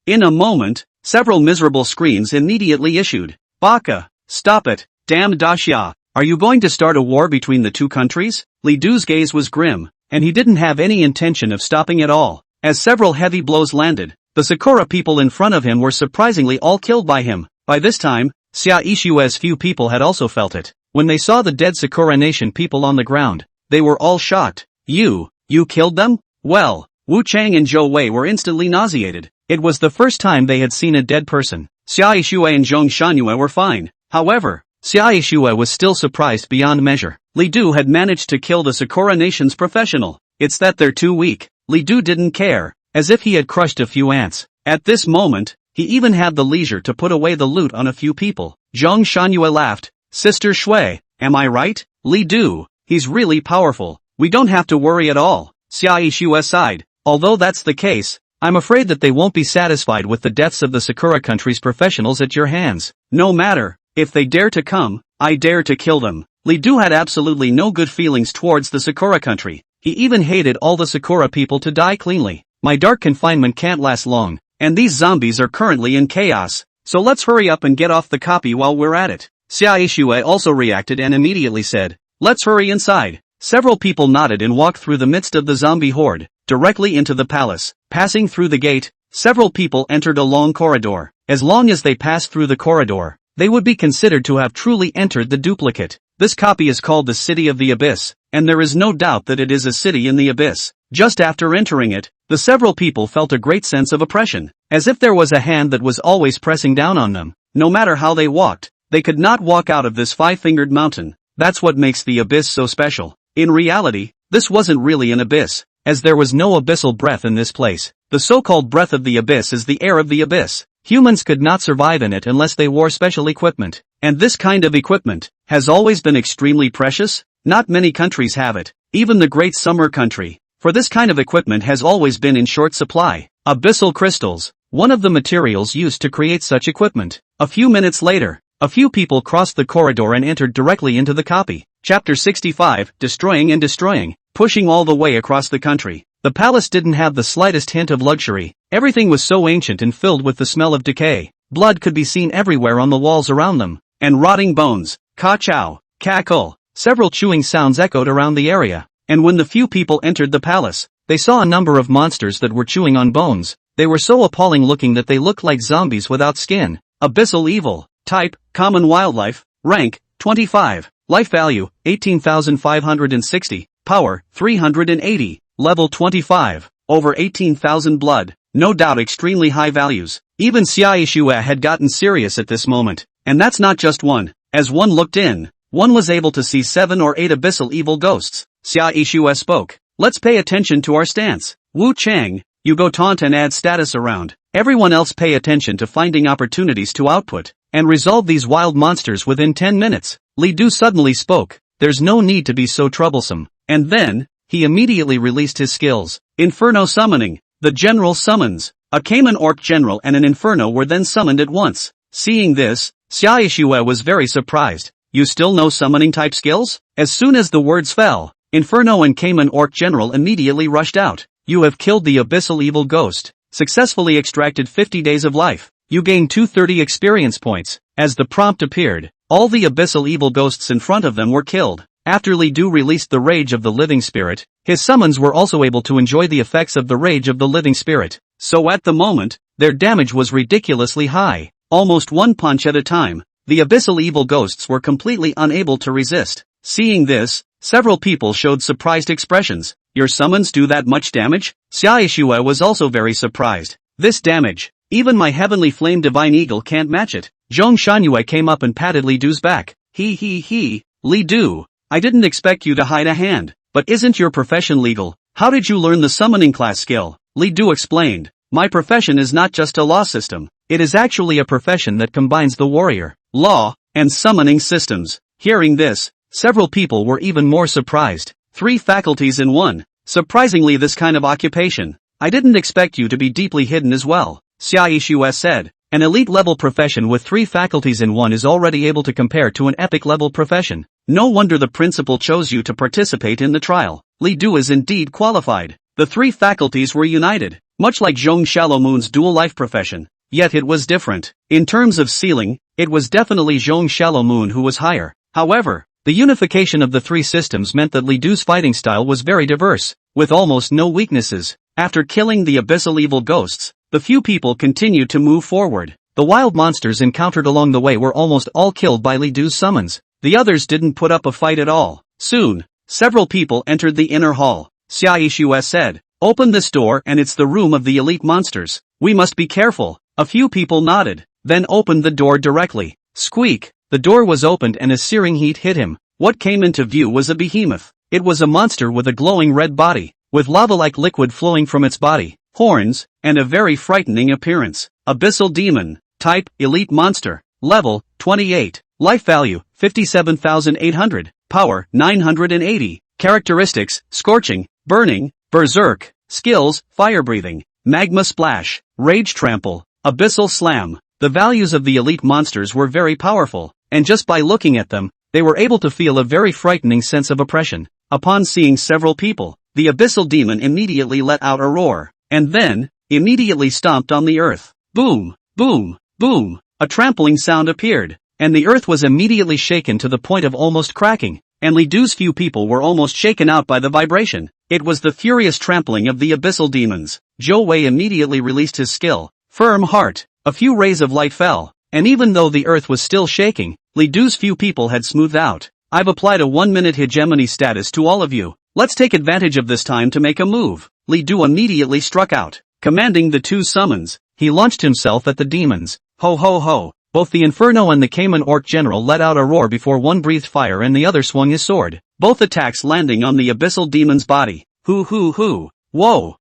In a moment, several miserable screams immediately issued. Baka! Stop it! Damn Daxia! Are you going to start a war between the two countries? Li Du's gaze was grim, and he didn't have any intention of stopping at all. As several heavy blows landed, the Sakura people in front of him were surprisingly all killed by him. By this time, Xia Ishua's few people had also felt it. When they saw the dead Sakura Nation people on the ground, they were all shocked. You killed them? Well, Wu Chang and Zhou Wei were instantly nauseated. It was the first time they had seen a dead person. Xia Ishue and Zhong Shanhue were fine. However, Xia Ishue was still surprised beyond measure. Li Du had managed to kill the Sakura Nation's professional. It's that they're too weak. Li Du didn't care, as if he had crushed a few ants. At this moment, he even had the leisure to put away the loot on a few people. Zhong Shanhue laughed. Sister Shui, am I right? Li Du, he's really powerful. We don't have to worry at all. Xia Ishue sighed. Although that's the case, I'm afraid that they won't be satisfied with the deaths of the Sakura country's professionals at your hands. No matter, if they dare to come, I dare to kill them. Li Du had absolutely no good feelings towards the Sakura country. He even hated all the Sakura people to die cleanly. My dark confinement can't last long, and these zombies are currently in chaos. So let's hurry up and get off the copy while we're at it. Xia Ishue also reacted and immediately said, let's hurry inside. Several people nodded and walked through the midst of the zombie horde, directly into the palace. Passing through the gate, several people entered a long corridor. As long as they passed through the corridor, they would be considered to have truly entered the duplicate. This copy is called the City of the Abyss, and there is no doubt that it is a city in the abyss. Just after entering it, the several people felt a great sense of oppression, as if there was a hand that was always pressing down on them. No matter how they walked, they could not walk out of this five-fingered mountain. That's what makes the abyss so special. In reality, this wasn't really an abyss, as there was no abyssal breath in this place. The so-called breath of the abyss is the air of the abyss. Humans could not survive in it unless they wore special equipment. And this kind of equipment has always been extremely precious. Not many countries have it, even the Great Summer country. For this kind of equipment has always been in short supply. Abyssal crystals, one of the materials used to create such equipment. A few minutes later, a few people crossed the corridor and entered directly into the copy. Chapter 65, Destroying and Destroying, pushing all the way across the country. The palace didn't have the slightest hint of luxury. Everything was so ancient and filled with the smell of decay. Blood could be seen everywhere on the walls around them. And rotting bones. Ka-chow, cackle. Several chewing sounds echoed around the area. And when the few people entered the palace, they saw a number of monsters that were chewing on bones. They were so appalling looking that they looked like zombies without skin. Abyssal evil. Type, common wildlife. Rank, 25. Life value, 18,560. Power, 380. Level 25. Over 18,000 blood. No doubt extremely high values. Even Xia Ishue had gotten serious at this moment. And that's not just one. As one looked in, one was able to see 7 or 8 abyssal evil ghosts. Xia Ishue spoke. Let's pay attention to our stance. Wu Chang, you go taunt and add status around. Everyone else pay attention to finding opportunities to output and resolve these wild monsters within 10 minutes. Li Du suddenly spoke. There's no need to be so troublesome. And then, he immediately released his skills. Inferno summoning. The general summons. A Cayman orc general and an inferno were then summoned at once. Seeing this, Xia Ishue was very surprised. You still know summoning type skills? As soon as the words fell, Inferno and Cayman orc general immediately rushed out. You have killed the abyssal evil ghost. Successfully extracted 50 days of life. You gain 230 experience points. As the prompt appeared, all the abyssal evil ghosts in front of them were killed. After Li Du released the Rage of the Living Spirit, his summons were also able to enjoy the effects of the Rage of the Living Spirit. So at the moment, their damage was ridiculously high. Almost one punch at a time. The abyssal evil ghosts were completely unable to resist. Seeing this, several people showed surprised expressions. Your summons do that much damage? Xia Ishue was also very surprised. This damage, Even my heavenly flame divine eagle can't match it. Zhong Shangyue came up and patted Li Du's back. He, Li Du. I didn't expect you to hide a hand. But isn't your profession legal? How did you learn the summoning class skill? Li Du explained. My profession is not just a law system. It is actually a profession that combines the warrior, law, and summoning systems. Hearing this, several people were even more surprised. 3 faculties in one. Surprisingly, this kind of occupation. I didn't expect you to be deeply hidden as well. Xia Yishuo said. An elite-level profession with 3 faculties in one is already able to compare to an epic-level profession. No wonder the principal chose you to participate in the trial. Li Du is indeed qualified. The 3 faculties were united, much like Zhong Xiaolomoon's dual-life profession. Yet it was different. In terms of ceiling, it was definitely Zhong Xiaolomoon who was higher. However, the unification of the 3 systems meant that Li Du's fighting style was very diverse, with almost no weaknesses. After killing the abyssal evil ghosts, the few people continued to move forward. The wild monsters encountered along the way were almost all killed by Li Du's summons. The others didn't put up a fight at all. Soon, several people entered the inner hall. Xia Yishuo said, "Open this door and it's the room of the elite monsters. We must be careful." A few people nodded, then opened the door directly. Squeak! The door was opened and a searing heat hit him. What came into view was a behemoth. It was a monster with a glowing red body, with lava-like liquid flowing from its body, horns, and a very frightening appearance. Abyssal demon. Type, elite monster. Level, 28. Life value, 57,800. Power, 980. Characteristics, scorching, burning, berserk. Skills, fire breathing, magma splash, rage trample, abyssal slam. The values of the elite monsters were very powerful, and just by looking at them, they were able to feel a very frightening sense of oppression. Upon seeing several people, the abyssal demon immediately let out a roar, and then, immediately stomped on the earth. Boom, boom, boom. A trampling sound appeared, and the earth was immediately shaken to the point of almost cracking, and Li Du's few people were almost shaken out by the vibration. It was the furious trampling of the abyssal demons. Zhou Wei immediately released his skill, Firm Heart. A few rays of light fell, and even though the earth was still shaking, Li Du's few people had smoothed out. I've applied a 1-minute hegemony status to all of you. Let's take advantage of this time to make a move. Li Du immediately struck out, commanding the 2 summons. He launched himself at the demons. Ho ho ho. Both the Inferno and the Cayman Orc General let out a roar before one breathed fire and the other swung his sword, both attacks landing on the abyssal demon's body. Hoo. Whoa.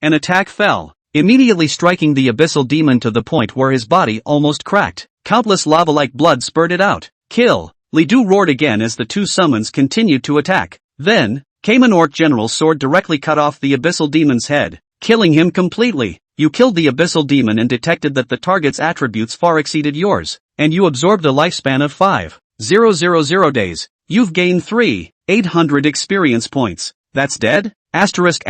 An attack fell, immediately striking the abyssal demon to the point where his body almost cracked. Countless lava-like blood spurted out. Kill! Li Du roared again as the 2 summons continued to attack. Then, Cayman Orc General's sword directly cut off the abyssal demon's head, killing him completely. You killed the abyssal demon and detected that the target's attributes far exceeded yours, and you absorbed a lifespan of 5,000 days. You've gained 3,800 experience points. That's dead? Asterisk.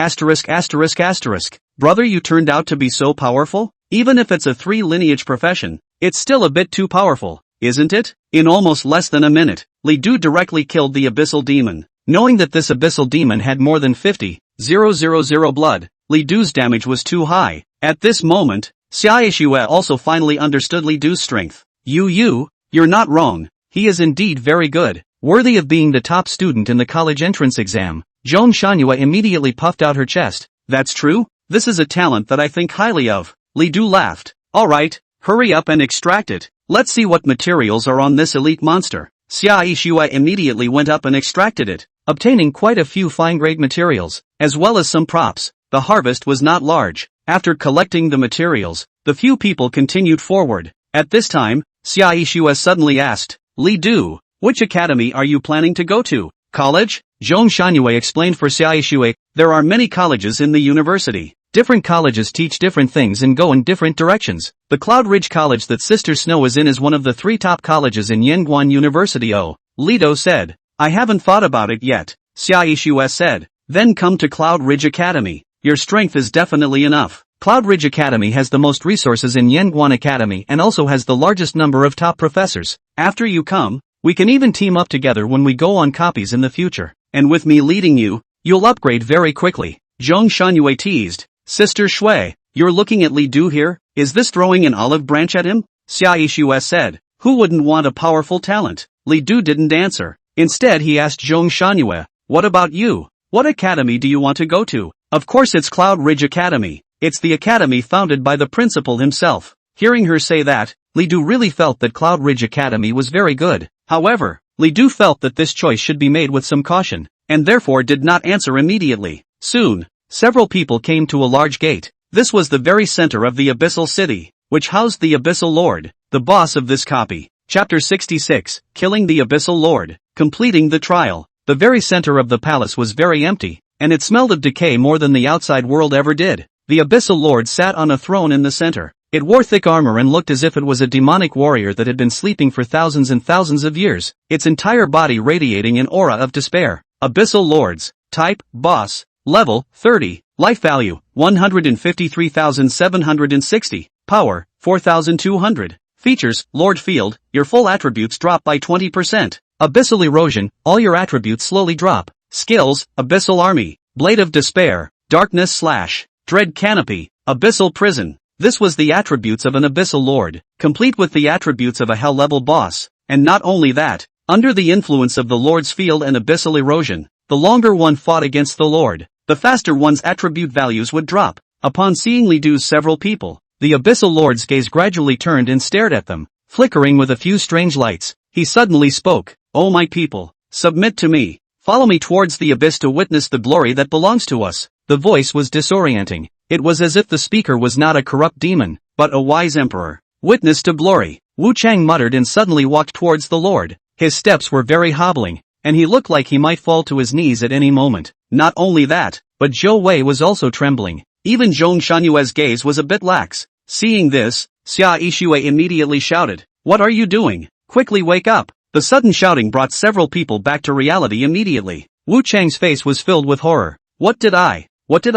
Brother, you turned out to be so powerful? Even if it's a 3 lineage profession, it's still a bit too powerful, isn't it? In almost less than a minute, Li Du directly killed the abyssal demon. Knowing that this abyssal demon had more than 50,000 blood, Li Du's damage was too high. At this moment, Xia Yishuo also finally understood Li Du's strength. You're not wrong. He is indeed very good, worthy of being the top student in the college entrance exam. Zhong Shangyue immediately puffed out her chest. That's true? This is a talent that I think highly of. Li Du laughed. Alright, hurry up and extract it. Let's see what materials are on this elite monster. Xia Yishuo immediately went up and extracted it, obtaining quite a few fine-grade materials, as well as some props. The harvest was not large. After collecting the materials, the few people continued forward. At this time, Xia Yishuo suddenly asked, Li Du, which academy are you planning to go to? College? Zhong Shangyue explained for Xia Yishuo. There are many colleges in the university. Different colleges teach different things and go in different directions. The Cloud Ridge College that Sister Snow is in is one of the 3 top colleges in Yanguan University. Oh, Lido said. I haven't thought about it yet. Xia Yishuo said. Then come to Cloud Ridge Academy. Your strength is definitely enough. Cloud Ridge Academy has the most resources in Yanguan Academy and also has the largest number of top professors. After you come, we can even team up together when we go on copies in the future. And with me leading you, you'll upgrade very quickly. Zhong Shangyue teased. Sister Shui, you're looking at Li Du here? Is this throwing an olive branch at him? Xia Yishuo said. Who wouldn't want a powerful talent? Li Du didn't answer. Instead he asked Zhong Shangyue, what about you? What academy do you want to go to? Of course it's Cloud Ridge Academy. It's the academy founded by the principal himself. Hearing her say that, Li Du really felt that Cloud Ridge Academy was very good. However, Li Du felt that this choice should be made with some caution, and therefore did not answer immediately. Soon, several people came to a large gate. This was the very center of the Abyssal City, which housed the Abyssal Lord, the boss of this copy. Chapter 66, Killing the Abyssal Lord. Completing the trial. The very center of the palace was very empty, and it smelled of decay more than the outside world ever did. The Abyssal Lord sat on a throne in the center. It wore thick armor and looked as if it was a demonic warrior that had been sleeping for thousands and thousands of years, its entire body radiating an aura of despair. Abyssal Lords. Type, Boss. Level, 30. Life value, 153,760. Power, 4,200. Features, Lord Field, your full attributes drop by 20%. Abyssal Erosion, all your attributes slowly drop. Skills, Abyssal Army, Blade of Despair, Darkness Slash, Dread Canopy, Abyssal Prison. This was the attributes of an Abyssal Lord, complete with the attributes of a Hell-level boss. And not only that, under the influence of the Lord's Field and Abyssal Erosion, the longer one fought against the Lord, the faster one's attribute values would drop. Upon seeing Li Du's several people, the Abyssal Lord's gaze gradually turned and stared at them, flickering with a few strange lights. He suddenly spoke, "O my people, submit to me. Follow me towards the abyss to witness the glory that belongs to us." The voice was disorienting. It was as if the speaker was not a corrupt demon, but a wise emperor. "Witness to glory," Wu Chang muttered and suddenly walked towards the Lord. His steps were very hobbling, and he looked like he might fall to his knees at any moment. Not only that, but Zhou Wei was also trembling. Even Zhong Shanyue's gaze was a bit lax. Seeing this, Xia Yixue immediately shouted, "What are you doing? Quickly wake up!" The sudden shouting brought several people back to reality immediately. Wu Chang's face was filled with horror. What did I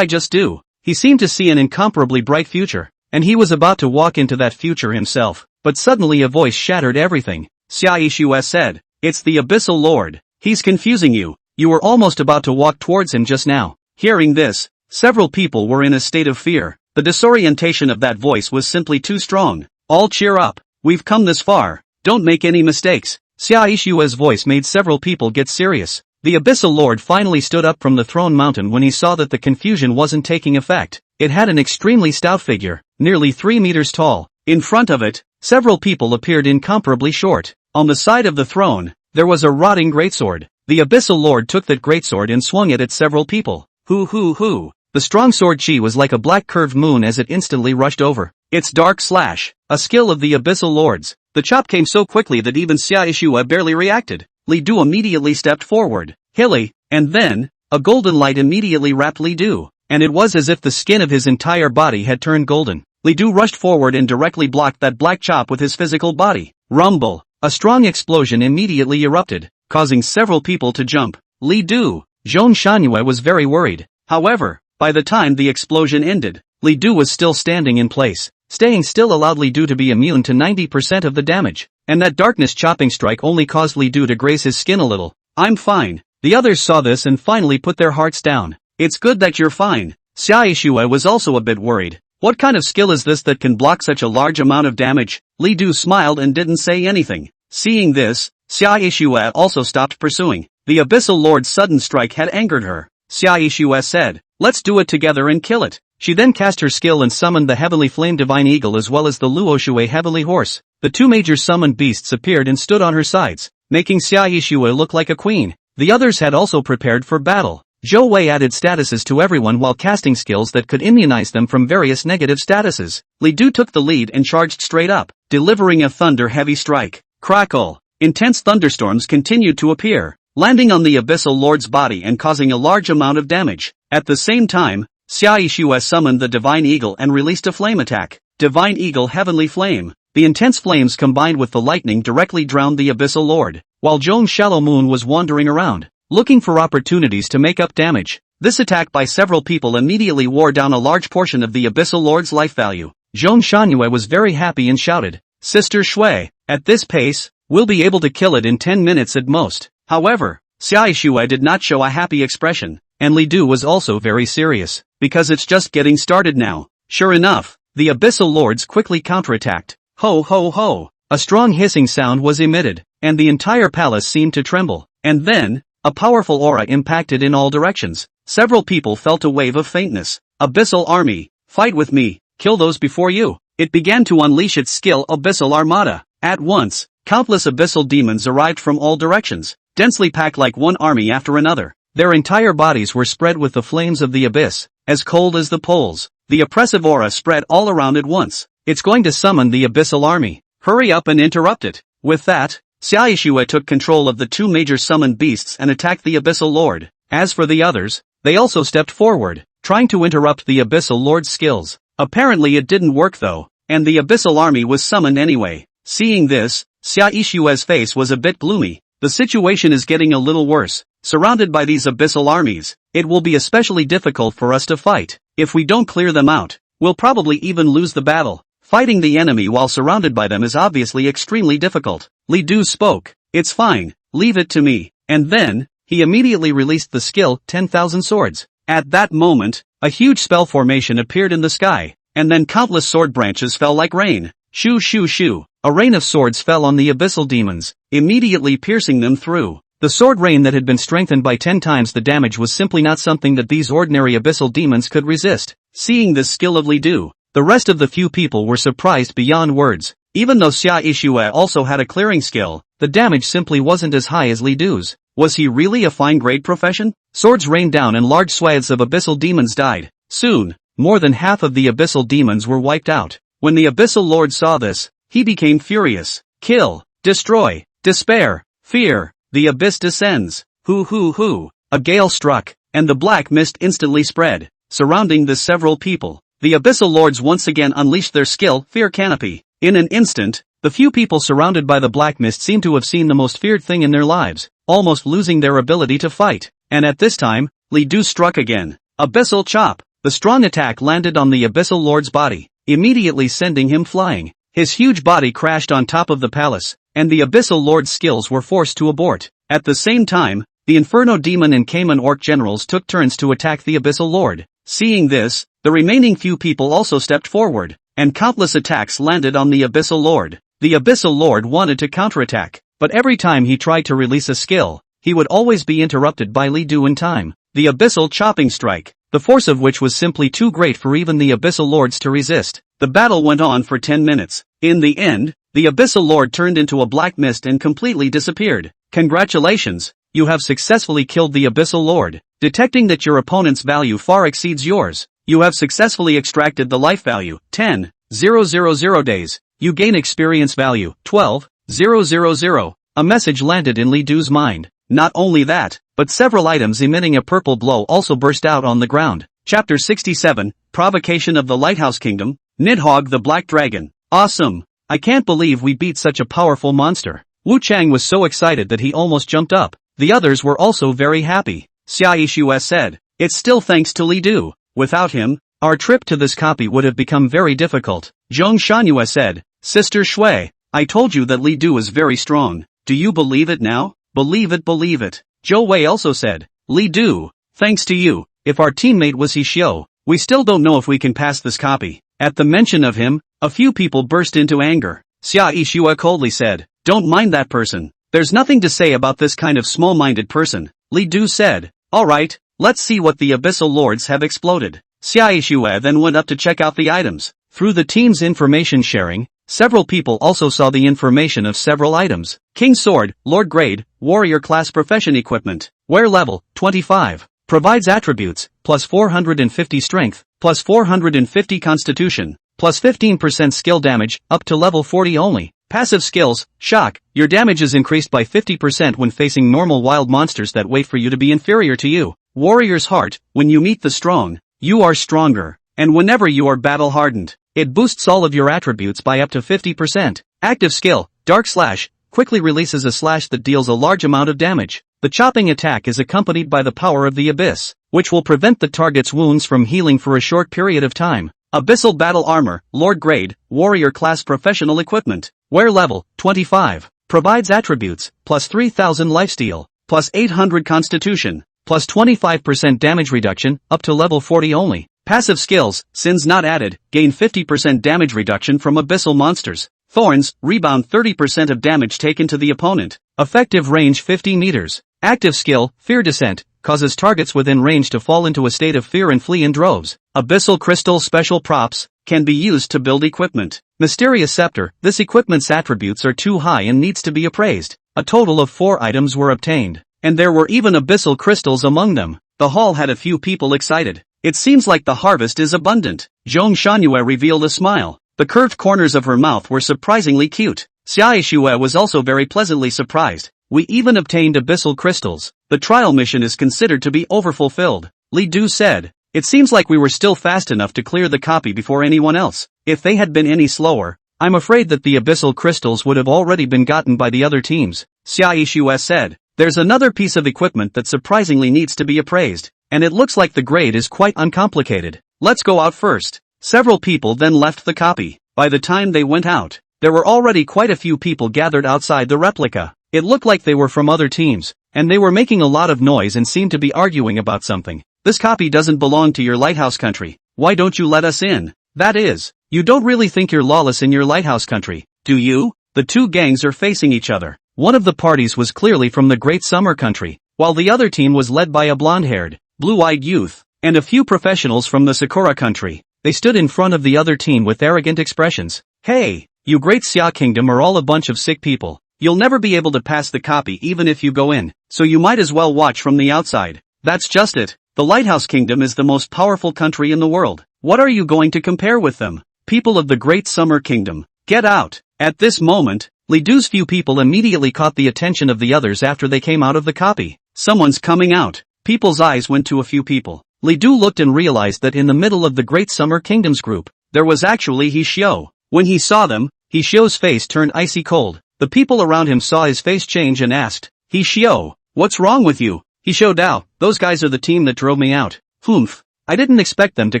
just do? He seemed to see an incomparably bright future, and he was about to walk into that future himself. But suddenly a voice shattered everything. Xia Yixue said, "It's the Abyssal Lord. He's confusing you. You were almost about to walk towards him just now." Hearing this, several people were in a state of fear. The disorientation of that voice was simply too strong. "All cheer up. We've come this far. Don't make any mistakes." Xia Yixue's voice made several people get serious. The Abyssal Lord finally stood up from the throne mountain when he saw that the confusion wasn't taking effect. It had an extremely stout figure, nearly 3 meters tall. In front of it, several people appeared incomparably short. On the side of the throne, there was a rotting greatsword. The Abyssal Lord took that greatsword and swung it at several people. Hoo. The strong sword chi was like a black curved moon as it instantly rushed over. It's Dark Slash, a skill of the Abyssal Lords. The chop came so quickly that even Xia Yixue barely reacted. Li Du immediately stepped forward. Hilly, and then, a golden light immediately wrapped Li Du, and it was as if the skin of his entire body had turned golden. Li Du rushed forward and directly blocked that black chop with his physical body. Rumble! A strong explosion immediately erupted, causing several people to jump. Li Du! Zhong Shanyue was very worried. However, by the time the explosion ended, Li Du was still standing in place. Staying still allowed Li Du to be immune to 90% of the damage, and that darkness chopping strike only caused Li Du to graze his skin a little. "I'm fine." The others saw this and finally put their hearts down. "It's good that you're fine." Xia Yixue was also a bit worried. What kind of skill is this that can block such a large amount of damage? Li Du smiled and didn't say anything. Seeing this, Xia Yixue also stopped pursuing. The Abyssal Lord's sudden strike had angered her. Xia Yixue said, "Let's do it together and kill it." She then cast her skill and summoned the Heavenly Flame Divine Eagle as well as the Luoxue Heavenly Horse. The two major summoned beasts appeared and stood on her sides, making Xia Yixue look like a queen. The others had also prepared for battle. Zhou Wei added statuses to everyone while casting skills that could immunize them from various negative statuses. Li Du took the lead and charged straight up, delivering a thunder-heavy strike. Crackle! Intense thunderstorms continued to appear, landing on the Abyssal Lord's body and causing a large amount of damage. At the same time, Xia Yixue summoned the Divine Eagle and released a flame attack. Divine Eagle Heavenly Flame. The intense flames combined with the lightning directly drowned the Abyssal Lord, while Zhong Shallow Moon was wandering around, looking for opportunities to make up damage. This attack by several people immediately wore down a large portion of the Abyssal Lord's life value. Zhong Shanyue was very happy and shouted, "Sister Shui, at this pace, we'll be able to kill it in 10 minutes at most." However, Xia Yixue did not show a happy expression, and Li Du was also very serious, because it's just getting started now. Sure enough, the Abyssal Lords quickly counterattacked. Ho ho ho! A strong hissing sound was emitted, and the entire palace seemed to tremble. And then, a powerful aura impacted in all directions. Several people felt a wave of faintness. Abyssal Army, Fight with me, kill those before you. It began to unleash its skill Abyssal Armada. At once, countless abyssal demons arrived from all directions, densely packed like one army after another. Their entire bodies were spread with the flames of the abyss, as cold as the poles. The oppressive aura spread all around at once. It's going to summon the abyssal army. Hurry up and interrupt it. With that, Xiaoyishue took control of the two major summoned beasts and attacked the abyssal lord. As for the others, they also stepped forward, trying to interrupt the abyssal lord's skills. Apparently it didn't work though, and the abyssal army was summoned anyway. Seeing this, Xiaoyishue's face was a bit gloomy. The situation is getting a little worse. Surrounded by these abyssal armies, it will be especially difficult for us to fight. If we don't clear them out, we'll probably even lose the battle. Fighting the enemy while surrounded by them is obviously extremely difficult. Li Du spoke. It's fine, leave it to me. And then, he immediately released the skill 10,000 swords. At that moment, a huge spell formation appeared in the sky, and then countless sword branches fell like rain. Shoo shoo shoo. A rain of swords fell on the abyssal demons, immediately piercing them through. The sword rain that had been strengthened by 10 times the damage was simply not something that these ordinary abyssal demons could resist. Seeing this skill of Li Du, the rest of the few people were surprised beyond words. Even though Xiaoyishue also had a clearing skill, the damage simply wasn't as high as Li Du's. Was he really a fine-grade profession? Swords rained down and large swathes of abyssal demons died. Soon, more than half of the abyssal demons were wiped out. When the abyssal lord saw this, he became furious. Kill, destroy, despair, fear, the abyss descends. Hoo. A gale struck, and the black mist instantly spread, surrounding the several people. The abyssal lords once again unleashed their skill, Fear Canopy. In an instant, the few people surrounded by the black mist seemed to have seen the most feared thing in their lives, almost losing their ability to fight. And at this time, Li Du struck again. Abyssal Chop. The strong attack landed on the abyssal lord's body, immediately sending him flying. His huge body crashed on top of the palace, and the abyssal lord's skills were forced to abort. At the same time, the Inferno Demon and Cayman Orc generals took turns to attack the abyssal lord. Seeing this, the remaining few people also stepped forward, and countless attacks landed on the abyssal lord. The abyssal lord wanted to counterattack, but every time he tried to release a skill, he would always be interrupted by Li Du in time. The abyssal chopping strike, the force of which was simply too great for even the abyssal lords to resist. The battle went on for 10 minutes. In the end, the abyssal lord turned into a black mist and completely disappeared. Congratulations, you have successfully killed the abyssal lord. Detecting that your opponent's value far exceeds yours, you have successfully extracted the life value, 10,000 days. You gain experience value, 12,000. A message landed in Li Du's mind. Not only that, but several items emitting a purple glow also burst out on the ground. Chapter 67, Provocation of the Lighthouse Kingdom, Nidhogg the Black Dragon. Awesome! I can't believe we beat such a powerful monster. Wu Chang was so excited that he almost jumped up. The others were also very happy. Xiaoyishue said, it's still thanks to Li Du. Without him, our trip to this copy would have become very difficult. Zhong Shanhua said, Sister Shui, I told you that Li Du is very strong. Do you believe it now? Believe it. Zhou Wei also said, Li Du, thanks to you, if our teammate was He Xiu, we still don't know if we can pass this copy. At the mention of him, a few people burst into anger. Xiaoyishue coldly said, don't mind that person. There's nothing to say about this kind of small-minded person. Li Du said, alright, let's see what the abyssal lords have exploded. Xiaoyishue then went up to check out the items. Through the team's information sharing, several people also saw the information of several items. King Sword, Lord Grade, Warrior Class Profession Equipment. Wear Level, 25. Provides attributes, plus 450 Strength, plus 450 Constitution, plus 15% skill damage, up to level 40 only. Passive skills, Shock, your damage is increased by 50% when facing normal wild monsters that wait for you to be inferior to you. Warrior's Heart, when you meet the strong, you are stronger, and whenever you are battle-hardened, it boosts all of your attributes by up to 50%. Active skill, Dark Slash, quickly releases a slash that deals a large amount of damage. The chopping attack is accompanied by the power of the abyss, which will prevent the target's wounds from healing for a short period of time. Abyssal Battle Armor, Lord Grade, Warrior Class Professional Equipment. Wear Level, 25. Provides attributes, plus 3000 lifesteal, plus 800 Constitution, plus 25% damage reduction, up to level 40 only. Passive skills, Sins Not Added, gain 50% damage reduction from abyssal monsters. Thorns, rebound 30% of damage taken to the opponent. Effective range 50 meters. Active skill, Fear Descent, causes targets within range to fall into a state of fear and flee in droves. Abyssal crystal special props can be used to build equipment. Mysterious scepter, this equipment's attributes are too high and needs to be appraised. A total of 4 items were obtained, and there were even abyssal crystals among them. The hall had a few people excited. It seems like the harvest is abundant. Zhong Shangyue revealed a smile. The curved corners of her mouth were surprisingly cute. Xia Shue was also very pleasantly surprised. We even obtained abyssal crystals. The trial mission is considered to be overfulfilled. Li Du said. It seems like we were still fast enough to clear the copy before anyone else. If they had been any slower, I'm afraid that the abyssal crystals would have already been gotten by the other teams. Xia Shue said. There's another piece of equipment that surprisingly needs to be appraised, and it looks like the grade is quite uncomplicated. Let's go out first. Several people then left the copy. By the time they went out, there were already quite a few people gathered outside the replica. It looked like they were from other teams, and they were making a lot of noise and seemed to be arguing about something. This copy doesn't belong to your lighthouse country. Why don't you let us in? That is, you don't really think you're lawless in your lighthouse country, do you? The two gangs are facing each other. One of the parties was clearly from the Great Summer Country, while the other team was led by a blonde-haired, blue-eyed youth, and a few professionals from the Sakura Country. They stood in front of the other team with arrogant expressions. Hey, you Great Xia Kingdom are all a bunch of sick people. You'll never be able to pass the copy even if you go in, so you might as well watch from the outside. That's just it. The Lighthouse Kingdom is the most powerful country in the world. What are you going to compare with them? People of the Great Summer Kingdom, get out. At this moment, Li Du's few people immediately caught the attention of the others after they came out of the copy. Someone's coming out. People's eyes went to a few people. Li Du looked and realized that in the middle of the Great Summer Kingdom's group, there was actually He Xiu. When he saw them, He Xiu's face turned icy cold. The people around him saw his face change and asked, He Xiu, what's wrong with you? He Xiu Dao, those guys are the team that drove me out. Humph. I didn't expect them to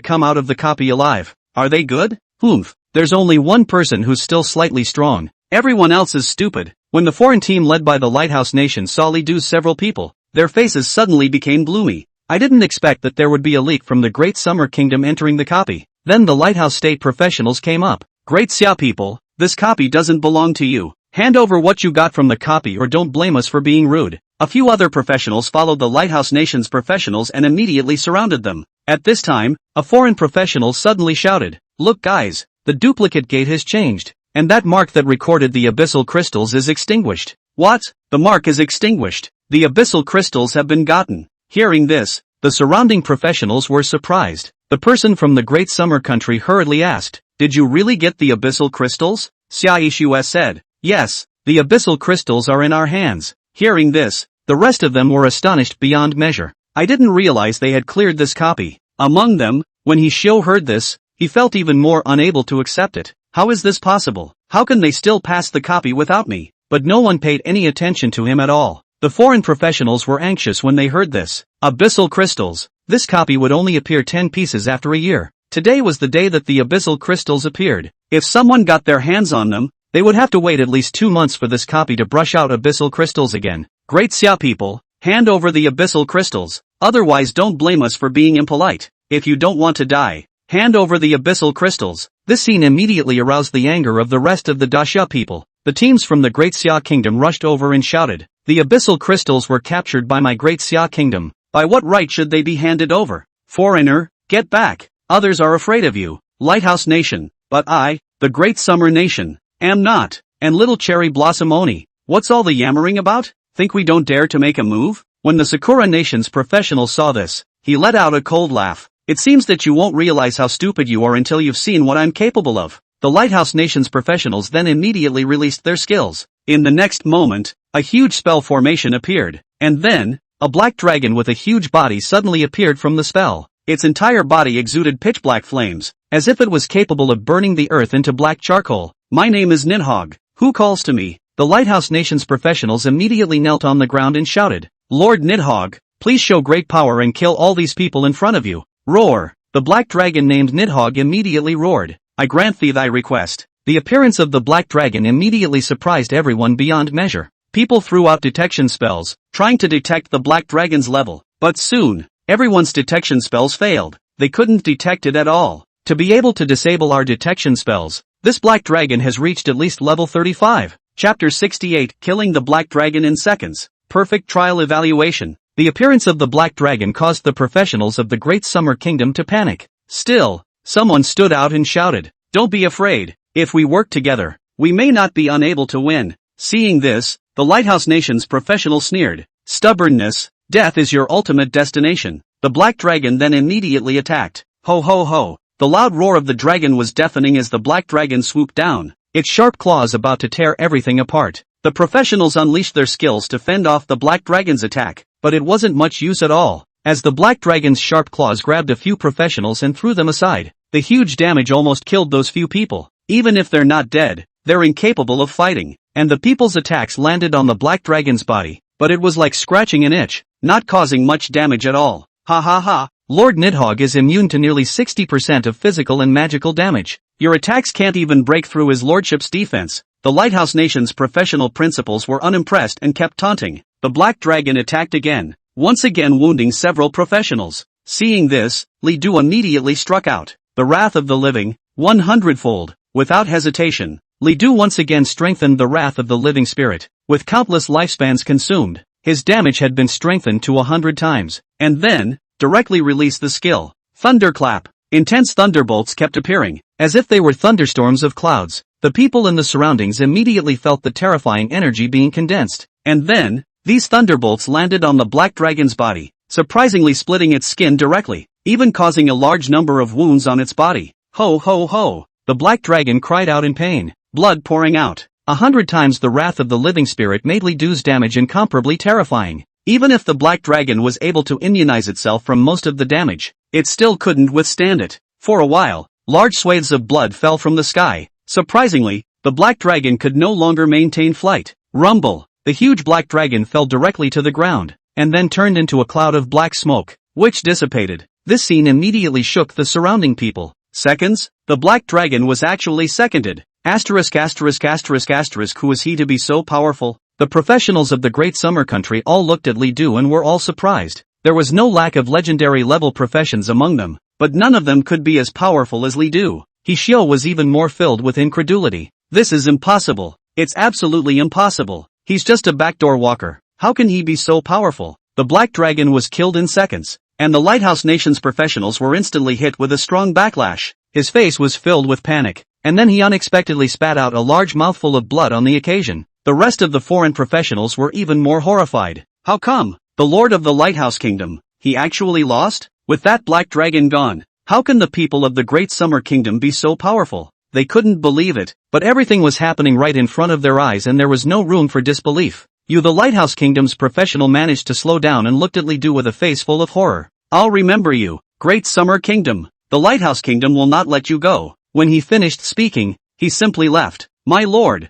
come out of the copy alive. Are they good? Humph. There's only one person who's still slightly strong. Everyone else is stupid. When the foreign team led by the Lighthouse Nation saw Li Du's several people, their faces suddenly became gloomy. I didn't expect that there would be a leak from the Great Summer Kingdom entering the copy. Then the Lighthouse State professionals came up. Great Xia people, this copy doesn't belong to you. Hand over what you got from the copy or don't blame us for being rude. A few other professionals followed the Lighthouse Nation's professionals and immediately surrounded them. At this time, a foreign professional suddenly shouted, Look guys, the duplicate gate has changed, and that mark that recorded the abyssal crystals is extinguished. What? The mark is extinguished. The abyssal crystals have been gotten. Hearing this, the surrounding professionals were surprised. The person from the Great Summer Country hurriedly asked, Did you really get the abyssal crystals? Xia Yishue said, Yes, the abyssal crystals are in our hands. Hearing this, the rest of them were astonished beyond measure. I didn't realize they had cleared this copy. Among them, when He Xiu heard this, he felt even more unable to accept it. How is this possible? How can they still pass the copy without me? But no one paid any attention to him at all. The foreign professionals were anxious when they heard this. Abyssal crystals. This copy would only appear 10 pieces after a year. Today was the day that the abyssal crystals appeared. If someone got their hands on them, they would have to wait at least 2 months for this copy to brush out abyssal crystals again. Great Xia people, hand over the abyssal crystals. Otherwise don't blame us for being impolite. If you don't want to die, hand over the abyssal crystals. This scene immediately aroused the anger of the rest of the Daxia people. The teams from the Great Xia Kingdom rushed over and shouted, The abyssal crystals were captured by my Great Xia Kingdom. By what right should they be handed over? Foreigner, get back. Others are afraid of you, Lighthouse Nation. But I, the Great Summer Nation, am not. And little Cherry Blossom Oni, what's all the yammering about? Think we don't dare to make a move? When the Sakura Nation's professional saw this, he let out a cold laugh. It seems that you won't realize how stupid you are until you've seen what I'm capable of. The Lighthouse Nation's professionals then immediately released their skills. In the next moment, a huge spell formation appeared. And then, a black dragon with a huge body suddenly appeared from the spell. Its entire body exuded pitch-black flames, as if it was capable of burning the earth into black charcoal. My name is Nidhogg. Who calls to me? The Lighthouse Nation's professionals immediately knelt on the ground and shouted, Lord Nidhogg, please show great power and kill all these people in front of you. Roar! The black dragon named Nidhogg immediately roared. I grant thee thy request. The appearance of the black dragon immediately surprised everyone beyond measure. People threw out detection spells, trying to detect the black dragon's level. But soon, everyone's detection spells failed. They couldn't detect it at all. To be able to disable our detection spells, this black dragon has reached at least level 35. Chapter 68, Killing the Black Dragon in Seconds. Perfect trial evaluation. The appearance of the Black Dragon caused the professionals of the Great Summer Kingdom to panic. Still, someone stood out and shouted, "Don't be afraid. If we work together, we may not be unable to win." Seeing this, the Lighthouse Nation's professional sneered, "Stubbornness, death is your ultimate destination." The Black Dragon then immediately attacked. Ho ho ho. The loud roar of the dragon was deafening as the Black Dragon swooped down, its sharp claws about to tear everything apart. The professionals unleashed their skills to fend off the Black Dragon's attack, but it wasn't much use at all, as the Black Dragon's sharp claws grabbed a few professionals and threw them aside. The huge damage almost killed those few people. Even if they're not dead, they're incapable of fighting, and the people's attacks landed on the Black Dragon's body, but it was like scratching an itch, not causing much damage at all. Ha ha ha. Lord Nidhogg is immune to nearly 60% of physical and magical damage. Your attacks can't even break through his lordship's defense. The Lighthouse Nation's professional principals were unimpressed and kept taunting. The Black Dragon attacked again, once again wounding several professionals. Seeing this, Li Du immediately struck out. The wrath of the living, 100-fold. Without hesitation, Li Du once again strengthened the wrath of the living spirit. With countless lifespans consumed, his damage had been strengthened to 100 times, and then, directly released the skill. Thunderclap. Intense thunderbolts kept appearing, as if they were thunderstorms of clouds. The people in the surroundings immediately felt the terrifying energy being condensed. And then, these thunderbolts landed on the Black Dragon's body, surprisingly splitting its skin directly, even causing a large number of wounds on its body. Ho ho ho. The Black Dragon cried out in pain, blood pouring out. 100 times the wrath of the living spirit made Li Du's damage incomparably terrifying. Even if the Black Dragon was able to immunize itself from most of the damage, it still couldn't withstand it. For a while, large swathes of blood fell from the sky. Surprisingly, the Black Dragon could no longer maintain flight. Rumble. The huge Black Dragon fell directly to the ground, and then turned into a cloud of black smoke, which dissipated. This scene immediately shook the surrounding people. Seconds? The Black Dragon was actually seconded. Who was he to be so powerful? The professionals of the Great Summer Country all looked at Li Du and were all surprised. There was no lack of legendary level professions among them, but none of them could be as powerful as Li Du. Hishio was even more filled with incredulity. This is impossible. It's absolutely impossible. He's just a backdoor walker. How can he be so powerful? The Black Dragon was killed in seconds, and the Lighthouse Nation's professionals were instantly hit with a strong backlash. His face was filled with panic, and then he unexpectedly spat out a large mouthful of blood on the occasion. The rest of the foreign professionals were even more horrified. How come? The Lord of the Lighthouse Kingdom, he actually lost? With that Black Dragon gone, how can the people of the Great Summer Kingdom be so powerful? They couldn't believe it, but everything was happening right in front of their eyes and there was no room for disbelief. The Lighthouse Kingdom's professional managed to slow down and looked at Li Du with a face full of horror. I'll remember you, Great Summer Kingdom. The Lighthouse Kingdom will not let you go. When he finished speaking, he simply left. My lord,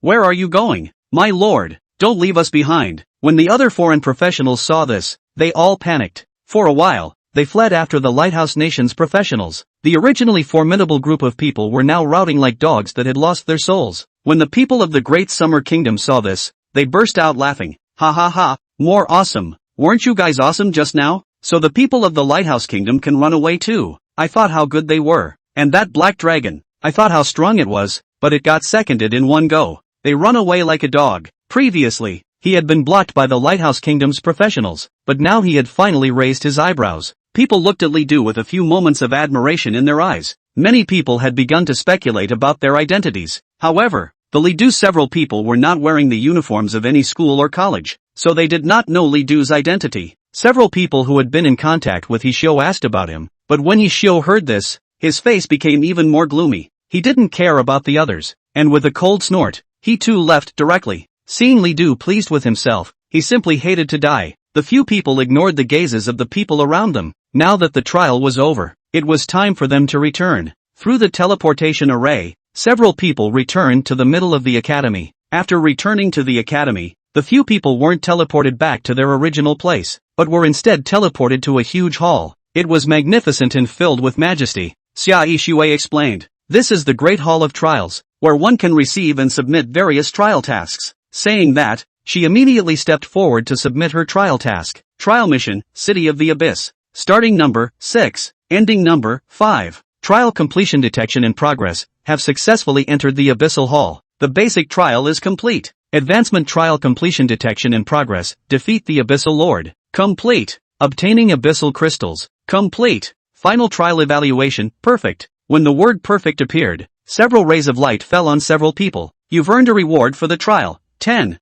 where are you going? My lord, don't leave us behind. When the other foreign professionals saw this, they all panicked. For a while, they fled after the Lighthouse Nation's professionals. The originally formidable group of people were now routing like dogs that had lost their souls. When the people of the Great Summer Kingdom saw this, they burst out laughing. Ha ha ha, more awesome. Weren't you guys awesome just now? So the people of the Lighthouse Kingdom can run away too. I thought how good they were. And that Black Dragon, I thought how strong it was, but it got seconded in one go. They run away like a dog. Previously, he had been blocked by the Lighthouse Kingdom's professionals, but now he had finally raised his eyebrows. People looked at Li Du with a few moments of admiration in their eyes. Many people had begun to speculate about their identities. However, the Li Du several people were not wearing the uniforms of any school or college, so they did not know Li Du's identity. Several people who had been in contact with Hishio asked about him, but when Hishio heard this, his face became even more gloomy. He didn't care about the others, and with a cold snort, he too left directly. Seeing Li Du pleased with himself, he simply hated to die. The few people ignored the gazes of the people around them. Now that the trial was over, it was time for them to return. Through the teleportation array, several people returned to the middle of the academy. After returning to the academy, the few people weren't teleported back to their original place, but were instead teleported to a huge hall. It was magnificent and filled with majesty. Xia Yishui explained. This is the Great Hall of Trials, where one can receive and submit various trial tasks. Saying that, she immediately stepped forward to submit her trial task. Trial mission, City of the Abyss. Starting number 6, ending number 5. Trial completion detection in progress, have successfully entered the Abyssal Hall. The basic trial is complete. Advancement trial completion detection in progress, defeat the Abyssal Lord. Complete. Obtaining Abyssal Crystals. Complete. Final trial evaluation, perfect. When the word perfect appeared, several rays of light fell on several people. You've earned a reward for the trial, 10,000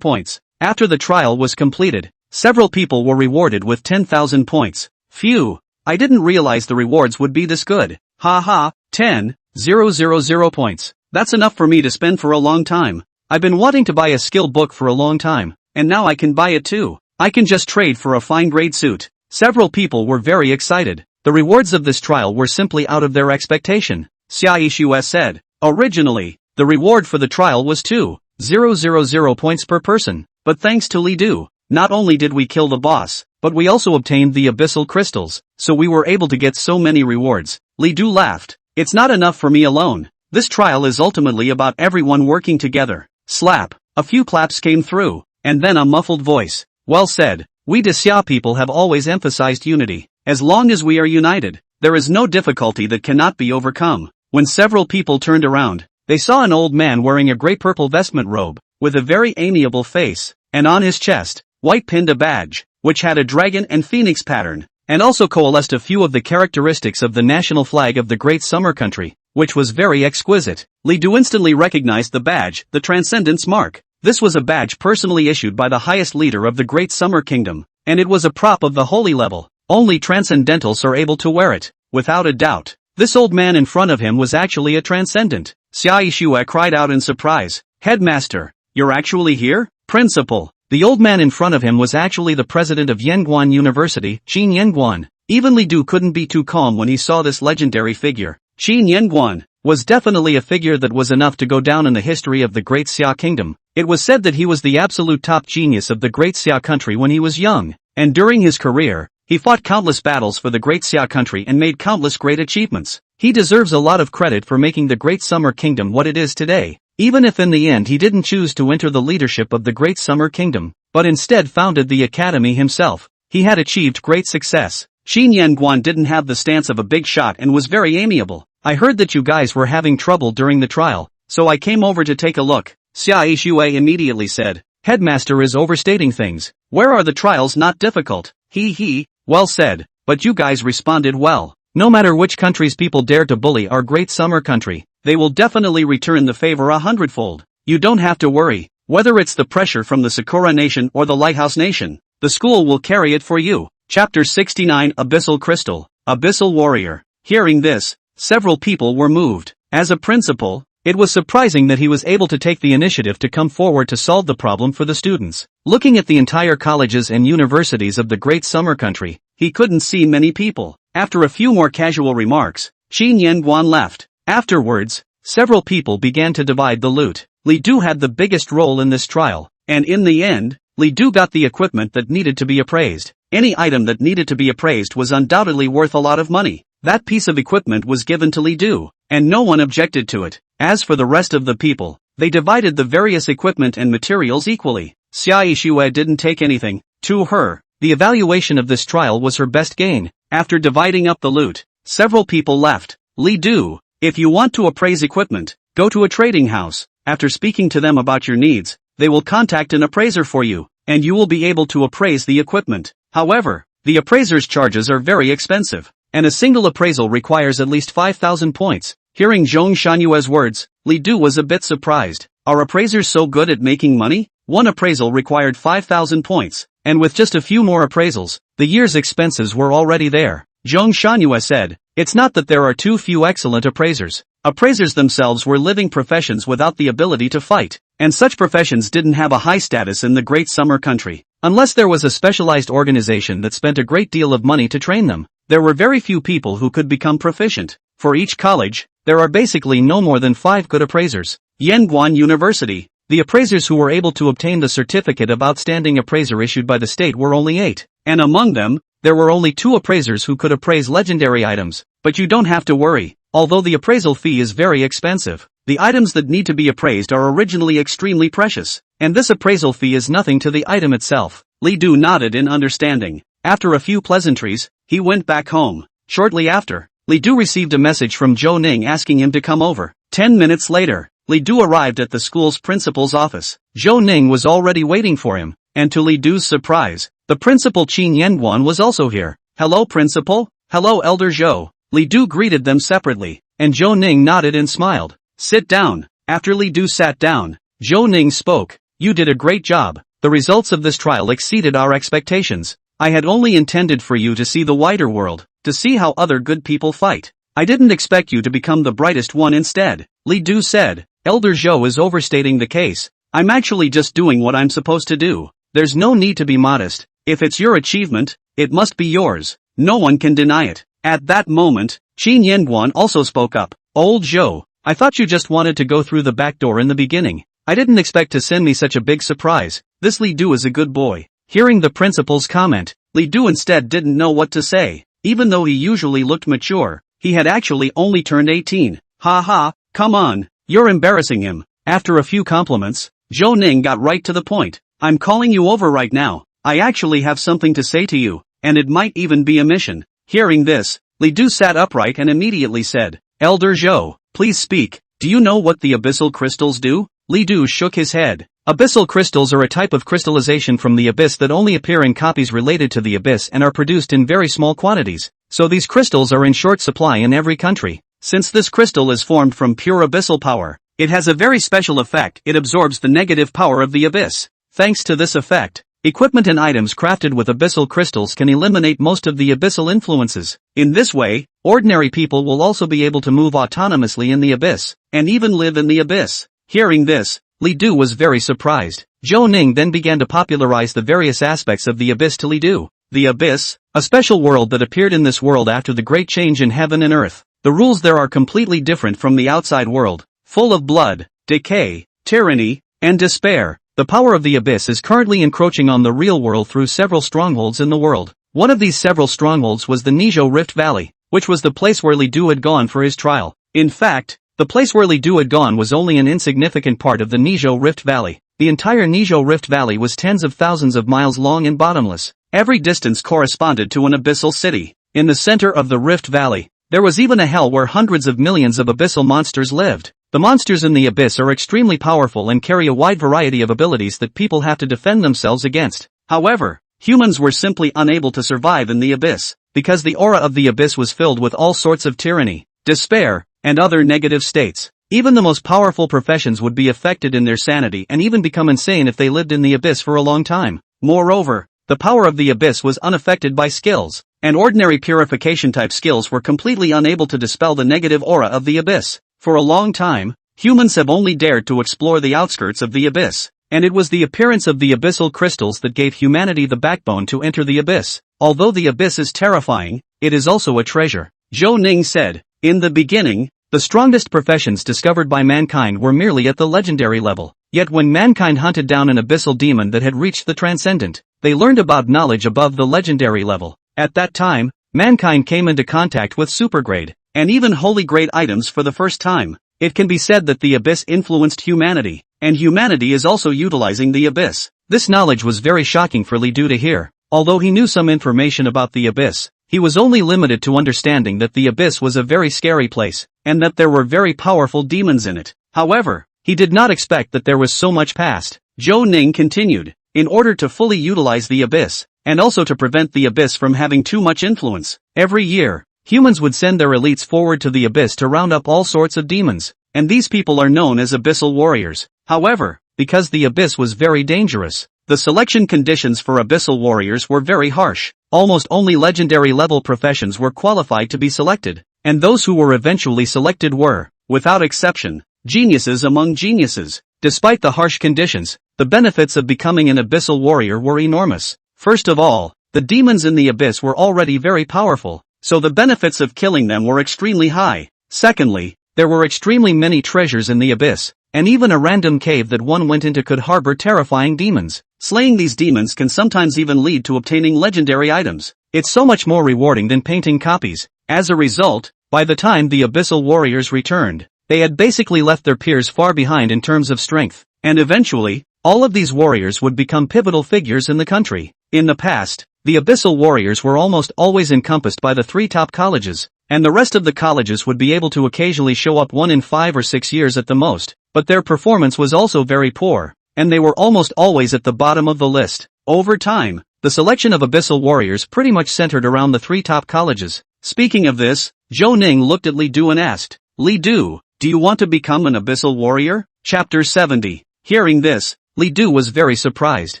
points. After the trial was completed, several people were rewarded with 10,000 points. Phew. I didn't realize the rewards would be this good. Haha, 10,000 points. That's enough for me to spend for a long time. I've been wanting to buy a skill book for a long time, and now I can buy it too. I can just trade for a fine grade suit. Several people were very excited. The rewards of this trial were simply out of their expectation. Xiaishu said. Originally, the reward for the trial was 2,000 points per person, but thanks to Li Du, not only did we kill the boss, but we also obtained the Abyssal Crystals, so we were able to get so many rewards. Li Du laughed. It's not enough for me alone. This trial is ultimately about everyone working together. Slap. A few claps came through, and then a muffled voice. Well said. We Xia people have always emphasized unity. As long as we are united, there is no difficulty that cannot be overcome. When several people turned around, they saw an old man wearing a grey purple vestment robe, with a very amiable face, and on his chest, white pinned a badge, which had a dragon and phoenix pattern, and also coalesced a few of the characteristics of the national flag of the Great Summer Country, which was very exquisite. Li Du instantly recognized the badge, the Transcendence Mark. This was a badge personally issued by the highest leader of the Great Summer Kingdom, and it was a prop of the holy level. Only Transcendentals are able to wear it, without a doubt. This old man in front of him was actually a Transcendent. Xiaishu cried out in surprise. Headmaster, you're actually here? Principal. The old man in front of him was actually the president of Yanguan University, Qin Yanguan. Even Li Du couldn't be too calm when he saw this legendary figure. Qin Yanguan was definitely a figure that was enough to go down in the history of the Great Xia Kingdom. It was said that he was the absolute top genius of the Great Xia country when he was young, and during his career, he fought countless battles for the Great Xia country and made countless great achievements. He deserves a lot of credit for making the Great Summer Kingdom what it is today, even if in the end he didn't choose to enter the leadership of the Great Summer Kingdom, but instead founded the academy himself. He had achieved great success. Qin Yanguan didn't have the stance of a big shot and was very amiable. I heard that you guys were having trouble during the trial, so I came over to take a look. Xiaishu immediately said. Headmaster is overstating things. Where are the trials not difficult? He. Well said, but you guys responded well. No matter which country's people dare to bully our Great Summer Country, they will definitely return the favor 100-fold. You don't have to worry. Whether it's the pressure from the Sakura Nation or the Lighthouse Nation, the school will carry it for you. Chapter 69 Abyssal Crystal, Abyssal Warrior. Hearing this, several people were moved. As a principal, it was surprising that he was able to take the initiative to come forward to solve the problem for the students. Looking at the entire colleges and universities of the Great Summer Country, he couldn't see many people. After a few more casual remarks, Qin Yanguan left. Afterwards, several people began to divide the loot. Li Du had the biggest role in this trial, and in the end, Li Du got the equipment that needed to be appraised. Any item that needed to be appraised was undoubtedly worth a lot of money. That piece of equipment was given to Li Du, and no one objected to it. As for the rest of the people, they divided the various equipment and materials equally. Xiaishu didn't take anything. To her, the evaluation of this trial was her best gain. After dividing up the loot, several people left. Li Du, if you want to appraise equipment, go to a trading house. After speaking to them about your needs, they will contact an appraiser for you, and you will be able to appraise the equipment. However, the appraiser's charges are very expensive, and a single appraisal requires at least 5,000 points. Hearing Zhong Shanyue's words, Li Du was a bit surprised. Are appraisers so good at making money? One appraisal required 5,000 points, and with just a few more appraisals, the year's expenses were already there. Zhong Shanyue said, it's not that there are too few excellent appraisers. Appraisers themselves were living professions without the ability to fight, and such professions didn't have a high status in the Great Summer Country. Unless there was a specialized organization that spent a great deal of money to train them, there were very few people who could become proficient. For each college, there are basically no more than 5 good appraisers. Yanguan University, the appraisers who were able to obtain the certificate of outstanding appraiser issued by the state were only 8, and among them, there were only 2 appraisers who could appraise legendary items. But you don't have to worry, although the appraisal fee is very expensive. The items that need to be appraised are originally extremely precious, and this appraisal fee is nothing to the item itself. Li Du nodded in understanding. After a few pleasantries, he went back home. Shortly after, Li Du received a message from Zhou Ning asking him to come over. 10 minutes later, Li Du arrived at the school's principal's office. Zhou Ning was already waiting for him, and to Li Du's surprise, the principal Qin Yanguan was also here. "Hello principal." "Hello Elder Zhou." Li Du greeted them separately, and Zhou Ning nodded and smiled. "Sit down." After Li Du sat down, Zhou Ning spoke. "You did a great job. The results of this trial exceeded our expectations. I had only intended for you to see the wider world, to see how other good people fight. I didn't expect you to become the brightest one instead." Li Du said, "Elder Zhou is overstating the case. I'm actually just doing what I'm supposed to do. There's no need to be modest. If it's your achievement, it must be yours. No one can deny it." At that moment, Qin Yanguan also spoke up. "Old Zhou, I thought you just wanted to go through the back door in the beginning. I didn't expect to send me such a big surprise. This Li Du is a good boy." Hearing the principal's comment, Li Du instead didn't know what to say. Even though he usually looked mature, he had actually only turned 18. "Ha ha, come on, you're embarrassing him." After a few compliments, Zhou Ning got right to the point. "I'm calling you over right now. I actually have something to say to you, and it might even be a mission." Hearing this, Li Du sat upright and immediately said, "Elder Zhou, please speak. Do you know what the abyssal crystals do?" Li Du shook his head. Abyssal crystals are a type of crystallization from the abyss that only appear in copies related to the abyss and are produced in very small quantities, so these crystals are in short supply in every country. Since this crystal is formed from pure abyssal power, it has a very special effect. It absorbs the negative power of the abyss. Thanks to this effect, equipment and items crafted with abyssal crystals can eliminate most of the abyssal influences. In this way, ordinary people will also be able to move autonomously in the abyss, and even live in the abyss. Hearing this, Li Du was very surprised. Zhou Ning then began to popularize the various aspects of the abyss to Li Du. The abyss, a special world that appeared in this world after the great change in heaven and earth. The rules there are completely different from the outside world, full of blood, decay, tyranny, and despair. The power of the abyss is currently encroaching on the real world through several strongholds in the world. One of these several strongholds was the Nizhou Rift Valley, which was the place where Li Du had gone for his trial. In fact, the place where Li Du had gone was only an insignificant part of the Nizhou Rift Valley. The entire Nizhou Rift Valley was tens of thousands of miles long and bottomless. Every distance corresponded to an abyssal city. In the center of the Rift Valley, there was even a hell where hundreds of millions of abyssal monsters lived. The monsters in the abyss are extremely powerful and carry a wide variety of abilities that people have to defend themselves against. However, humans were simply unable to survive in the abyss, because the aura of the abyss was filled with all sorts of tyranny, despair, and other negative states. Even the most powerful professions would be affected in their sanity and even become insane if they lived in the abyss for a long time. Moreover, the power of the abyss was unaffected by skills, and ordinary purification-type skills were completely unable to dispel the negative aura of the abyss. For a long time, humans have only dared to explore the outskirts of the abyss, and it was the appearance of the abyssal crystals that gave humanity the backbone to enter the abyss. Although the abyss is terrifying, it is also a treasure. Zhou Ning said, "In the beginning, the strongest professions discovered by mankind were merely at the legendary level. Yet when mankind hunted down an abyssal demon that had reached the transcendent, they learned about knowledge above the legendary level. At that time, mankind came into contact with supergrade, and even holy grade items for the first time. It can be said that the abyss influenced humanity, and humanity is also utilizing the abyss." This knowledge was very shocking for Li Du to hear. Although he knew some information about the abyss, he was only limited to understanding that the abyss was a very scary place, and that there were very powerful demons in it. However, he did not expect that there was so much past. Zhou Ning continued, "In order to fully utilize the abyss, and also to prevent the abyss from having too much influence, every year, humans would send their elites forward to the abyss to round up all sorts of demons, and these people are known as abyssal warriors. However, because the abyss was very dangerous, the selection conditions for abyssal warriors were very harsh. Almost only legendary level professions were qualified to be selected, and those who were eventually selected were, without exception, geniuses among geniuses. Despite the harsh conditions, the benefits of becoming an abyssal warrior were enormous. First of all, the demons in the abyss were already very powerful, so the benefits of killing them were extremely high. Secondly, there were extremely many treasures in the abyss, and even a random cave that one went into could harbor terrifying demons. Slaying these demons can sometimes even lead to obtaining legendary items. It's so much more rewarding than painting copies. As a result, by the time the abyssal warriors returned, they had basically left their peers far behind in terms of strength, and eventually, all of these warriors would become pivotal figures in the country. In the past, the abyssal warriors were almost always encompassed by the 3 top colleges, and the rest of the colleges would be able to occasionally show up 1 in 5 or 6 years at the most. but their performance was also very poor, and they were almost always at the bottom of the list. Over time, the selection of Abyssal Warriors pretty much centered around the 3 top colleges. Speaking of this, Zhou Ning looked at Li Du and asked, Li Du, do you want to become an Abyssal Warrior? Chapter 70. Hearing this, Li Du was very surprised.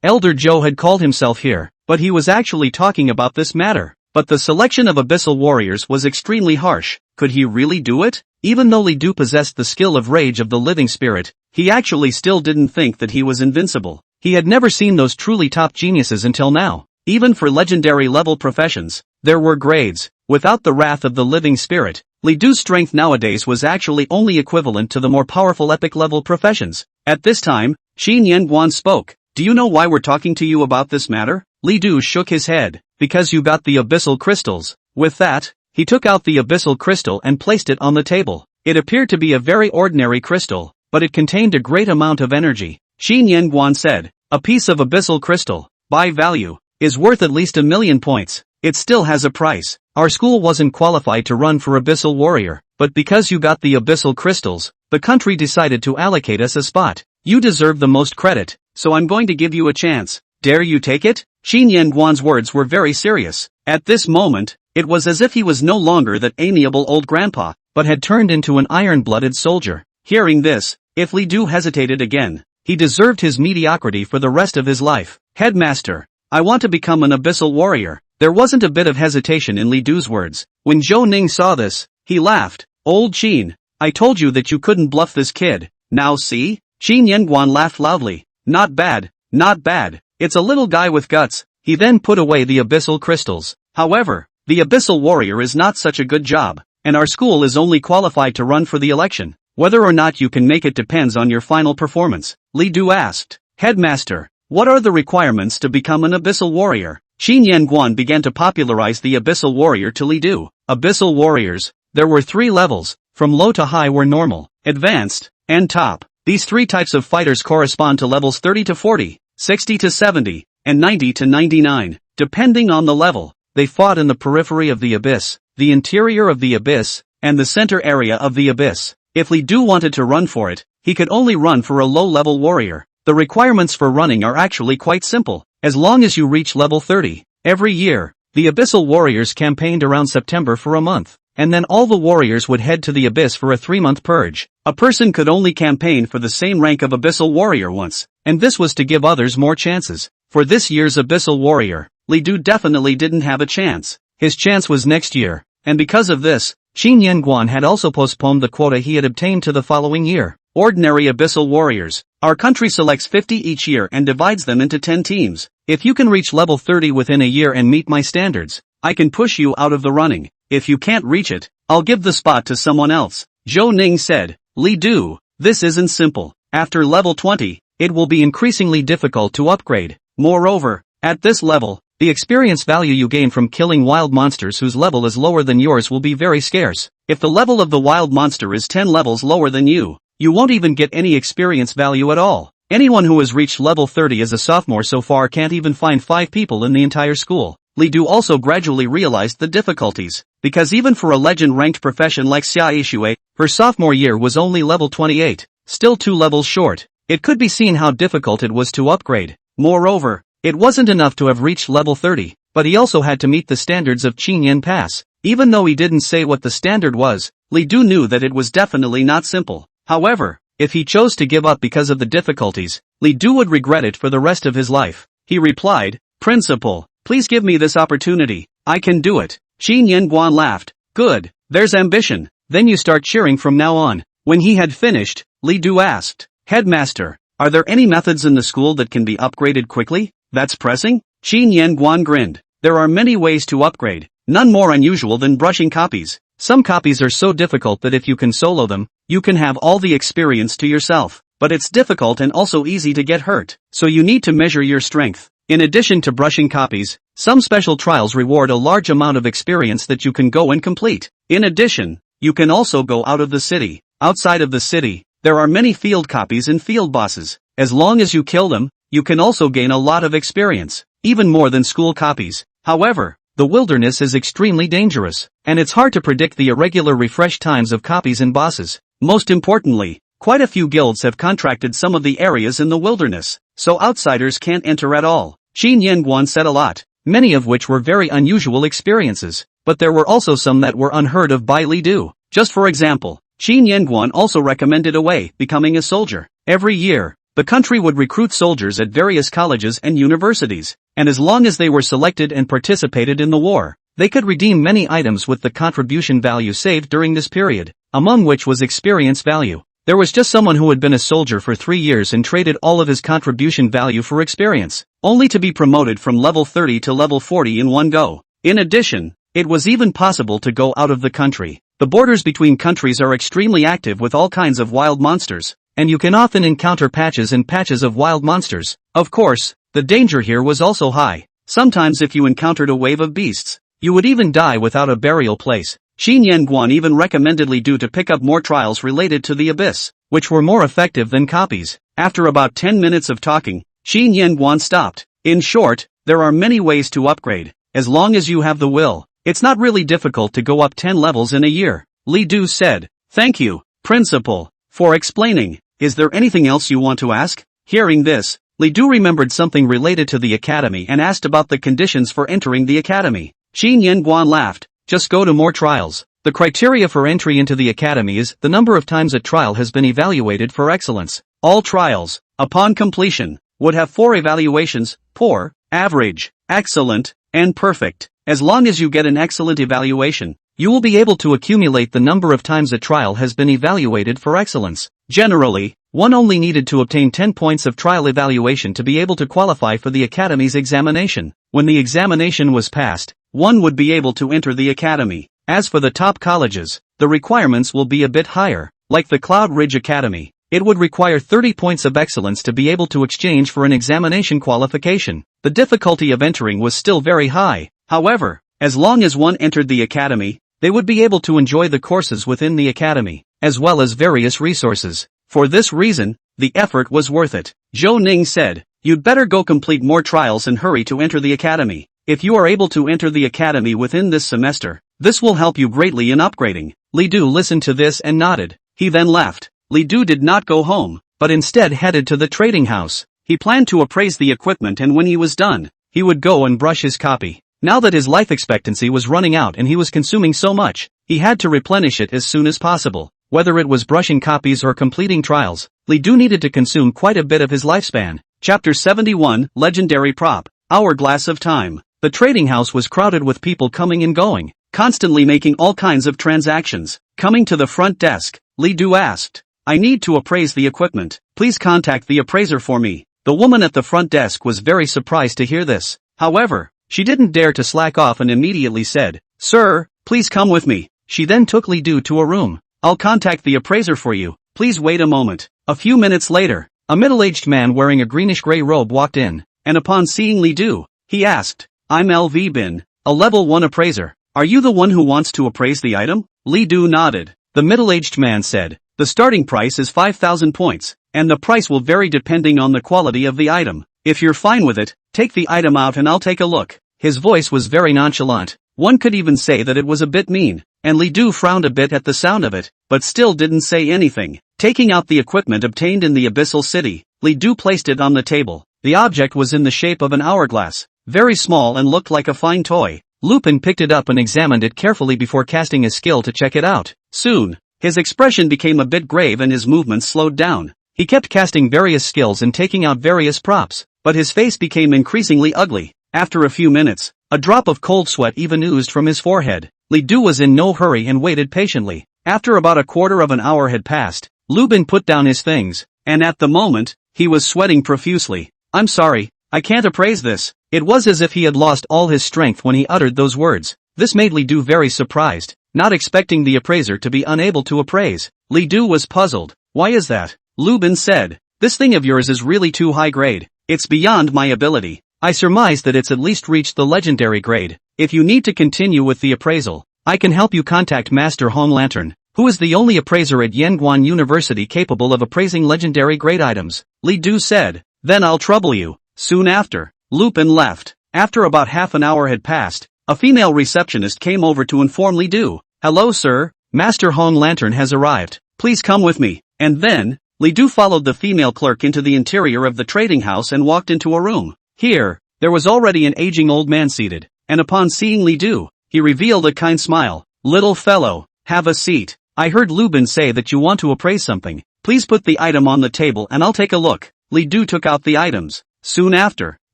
Elder Zhou had called himself here, but he was actually talking about this matter. But the selection of Abyssal Warriors was extremely harsh. Could he really do it? Even though Li Du possessed the skill of Rage of the Living Spirit, he actually still didn't think that he was invincible. He had never seen those truly top geniuses until now. Even for legendary level professions, there were grades. Without the wrath of the living spirit, Li Du's strength nowadays was actually only equivalent to the more powerful epic level professions. At this time, Xin Yanguan spoke. Do you know why we're talking to you about this matter? Li Du shook his head. Because you got the abyssal crystals. With that, he took out the abyssal crystal and placed it on the table. It appeared to be a very ordinary crystal, but it contained a great amount of energy. Xin Yanguan said, a piece of abyssal crystal, by value, is worth at least 1,000,000 points. It still has a price. Our school wasn't qualified to run for Abyssal Warrior, but because you got the abyssal crystals, the country decided to allocate us a spot. You deserve the most credit, so I'm going to give you a chance. Dare you take it? Xin Yanguan's words were very serious. At this moment, it was as if he was no longer that amiable old grandpa, but had turned into an iron-blooded soldier. Hearing this, if Li Du hesitated again, he deserved his mediocrity for the rest of his life. Headmaster, I want to become an Abyssal Warrior. There wasn't a bit of hesitation in Li Du's words. When Zhou Ning saw this, he laughed. Old Qin, I told you that you couldn't bluff this kid. Now see? Xin Yanguan laughed loudly. Not bad, not bad. It's a little guy with guts. He then put away the abyssal crystals. However, the Abyssal Warrior is not such a good job, and our school is only qualified to run for the election. Whether or not you can make it depends on your final performance. Li Du asked. Headmaster, what are the requirements to become an Abyssal Warrior? Xin Yanguan began to popularize the Abyssal Warrior to Li Du. Abyssal Warriors, there were 3 levels, from low to high were normal, advanced, and top. These 3 types of fighters correspond to levels 30 to 40, 60 to 70, and 90 to 99. Depending on the level, they fought in the periphery of the abyss, the interior of the abyss, and the center area of the abyss. If Li Du wanted to run for it, he could only run for a low-level warrior. The requirements for running are actually quite simple. As long as you reach level 30, every year, the Abyssal Warriors campaigned around September for a month, and then all the warriors would head to the abyss for a 3-month purge. A person could only campaign for the same rank of Abyssal Warrior once, and this was to give others more chances. For this year's Abyssal Warrior, Li Du definitely didn't have a chance. His chance was next year, and because of this, Xin Yanguan had also postponed the quota he had obtained to the following year. Ordinary Abyssal Warriors. Our country selects 50 each year and divides them into 10 teams. If you can reach level 30 within a year and meet my standards, I can push you out of the running. If you can't reach it, I'll give the spot to someone else. Zhou Ning said. Li Du, this isn't simple. After level 20, it will be increasingly difficult to upgrade. Moreover, at this level, the experience value you gain from killing wild monsters whose level is lower than yours will be very scarce. If the level of the wild monster is 10 levels lower than you won't even get any experience value at all. Anyone who has reached level 30 as a sophomore so far can't even find 5 people in the entire school. Li Du also gradually realized the difficulties, because even for a legend-ranked profession like Xia Yishui, her sophomore year was only level 28, still 2 levels short. It could be seen how difficult it was to upgrade. Moreover, it wasn't enough to have reached level 30, but he also had to meet the standards of Qinyan Pass. Even though he didn't say what the standard was, Li Du knew that it was definitely not simple. However, if he chose to give up because of the difficulties, Li Du would regret it for the rest of his life. He replied, Principal, please give me this opportunity. I can do it. Xin Yanguan laughed. Good, there's ambition. Then you start cheering from now on. When he had finished, Li Du asked, Headmaster, are there any methods in the school that can be upgraded quickly? That's pressing? Xin Yanguan grinned. There are many ways to upgrade, none more unusual than brushing copies. Some copies are so difficult that if you can solo them, you can have all the experience to yourself. But it's difficult and also easy to get hurt, so you need to measure your strength. In addition to brushing copies, some special trials reward a large amount of experience that you can go and complete. In addition, you can also go out of the city. Outside of the city, there are many field copies and field bosses. As long as you kill them, you can also gain a lot of experience, even more than school copies. However, the wilderness is extremely dangerous, and it's hard to predict the irregular refresh times of copies and bosses. Most importantly, Quite a few guilds have contracted some of the areas in the wilderness, so outsiders can't enter at all. Qin Yanguan said a lot, many of which were very unusual experiences, but there were also some that were unheard of by Li Du. Just for example, Qin Yanguan also recommended becoming a soldier. Every year, the country would recruit soldiers at various colleges and universities, and as long as they were selected and participated in the war, they could redeem many items with the contribution value saved during this period, among which was experience value. There was just someone who had been a soldier for 3 years and traded all of his contribution value for experience, only to be promoted from level 30 to level 40 in one go. In addition, it was even possible to go out of the country. The borders between countries are extremely active with all kinds of wild monsters, and you can often encounter patches and patches of wild monsters. Of course, the danger here was also high. Sometimes if you encountered a wave of beasts, you would even die without a burial place. Qin Yanguan even recommended Li Du to pick up more trials related to the abyss, which were more effective than copies. After about 10 minutes of talking, Qin Yanguan stopped. In short, there are many ways to upgrade, as long as you have the will. It's not really difficult to go up 10 levels in a year. Li Du said, "Thank you, Principal, for explaining. Is there anything else you want to ask?" Hearing this, Li Du remembered something related to the academy and asked about the conditions for entering the academy. Qin Yanguan laughed. "Just go to more trials. The criteria for entry into the academy is the number of times a trial has been evaluated for excellence. All trials, upon completion, would have 4 evaluations: poor, average, excellent, and perfect. As long as you get an excellent evaluation, you will be able to accumulate the number of times a trial has been evaluated for excellence. Generally, one only needed to obtain 10 points of trial evaluation to be able to qualify for the academy's examination. When the examination was passed, one would be able to enter the academy. As for the top colleges, the requirements will be a bit higher. Like the Cloud Ridge Academy, it would require 30 points of excellence to be able to exchange for an examination qualification. The difficulty of entering was still very high. However, as long as one entered the academy, they would be able to enjoy the courses within the academy, as well as various resources. For this reason, the effort was worth it. Zhou Ning said, "You'd better go complete more trials and hurry to enter the academy. If you are able to enter the academy within this semester, this will help you greatly in upgrading." Li Du listened to this and nodded. He then left. Li Du did not go home, but instead headed to the trading house. He planned to appraise the equipment, and when he was done, he would go and brush his copy. Now that his life expectancy was running out and he was consuming so much, he had to replenish it as soon as possible. Whether it was brushing copies or completing trials, Li Du needed to consume quite a bit of his lifespan. Chapter 71, Legendary Prop, Hourglass of Time. The trading house was crowded with people coming and going, constantly making all kinds of transactions. Coming to the front desk, Li Du asked, "I need to appraise the equipment. Please contact the appraiser for me." The woman at the front desk was very surprised to hear this. However, she didn't dare to slack off and immediately said, "Sir, please come with me." She then took Li Du to a room. "I'll contact the appraiser for you. Please wait a moment." A few minutes later, a middle-aged man wearing a greenish-gray robe walked in, and upon seeing Li Du, he asked, "I'm LV Bin, a level 1 appraiser. Are you the one who wants to appraise the item?" Li Du nodded. The middle-aged man said, "The starting price is 5,000 points, and the price will vary depending on the quality of the item. If you're fine with it, take the item out and I'll take a look." His voice was very nonchalant. One could even say that it was a bit mean, and Li Du frowned a bit at the sound of it, but still didn't say anything. Taking out the equipment obtained in the Abyssal City, Li Du placed it on the table. The object was in the shape of an hourglass, very small and looked like a fine toy. Lupin picked it up and examined it carefully before casting his skill to check it out. Soon, his expression became a bit grave and his movements slowed down. He kept casting various skills and taking out various props, but his face became increasingly ugly. After a few minutes, a drop of cold sweat even oozed from his forehead. Li Du was in no hurry and waited patiently. After about a quarter of an hour had passed, Lupin put down his things, and at the moment, he was sweating profusely. "I'm sorry, I can't appraise this." It was as if he had lost all his strength when he uttered those words. This made Li Du very surprised, not expecting the appraiser to be unable to appraise. Li Du was puzzled. "Why is that?" Lupin said, "This thing of yours is really too high grade. It's beyond my ability. I surmise that it's at least reached the legendary grade. If you need to continue with the appraisal, I can help you contact Master Hong Lantern, who is the only appraiser at Yanguan University capable of appraising legendary grade items." Li Du said, "Then I'll trouble you." Soon after, Lupin left. After about half an hour had passed, a female receptionist came over to inform Li Du, "Hello sir, Master Hong Lantern has arrived. Please come with me." And then, Li Du followed the female clerk into the interior of the trading house and walked into a room. Here, there was already an aging old man seated, and upon seeing Li Du, he revealed a kind smile. "Little fellow, have a seat. I heard Lubin say that you want to appraise something. Please put the item on the table and I'll take a look." Li Du took out the items. Soon after,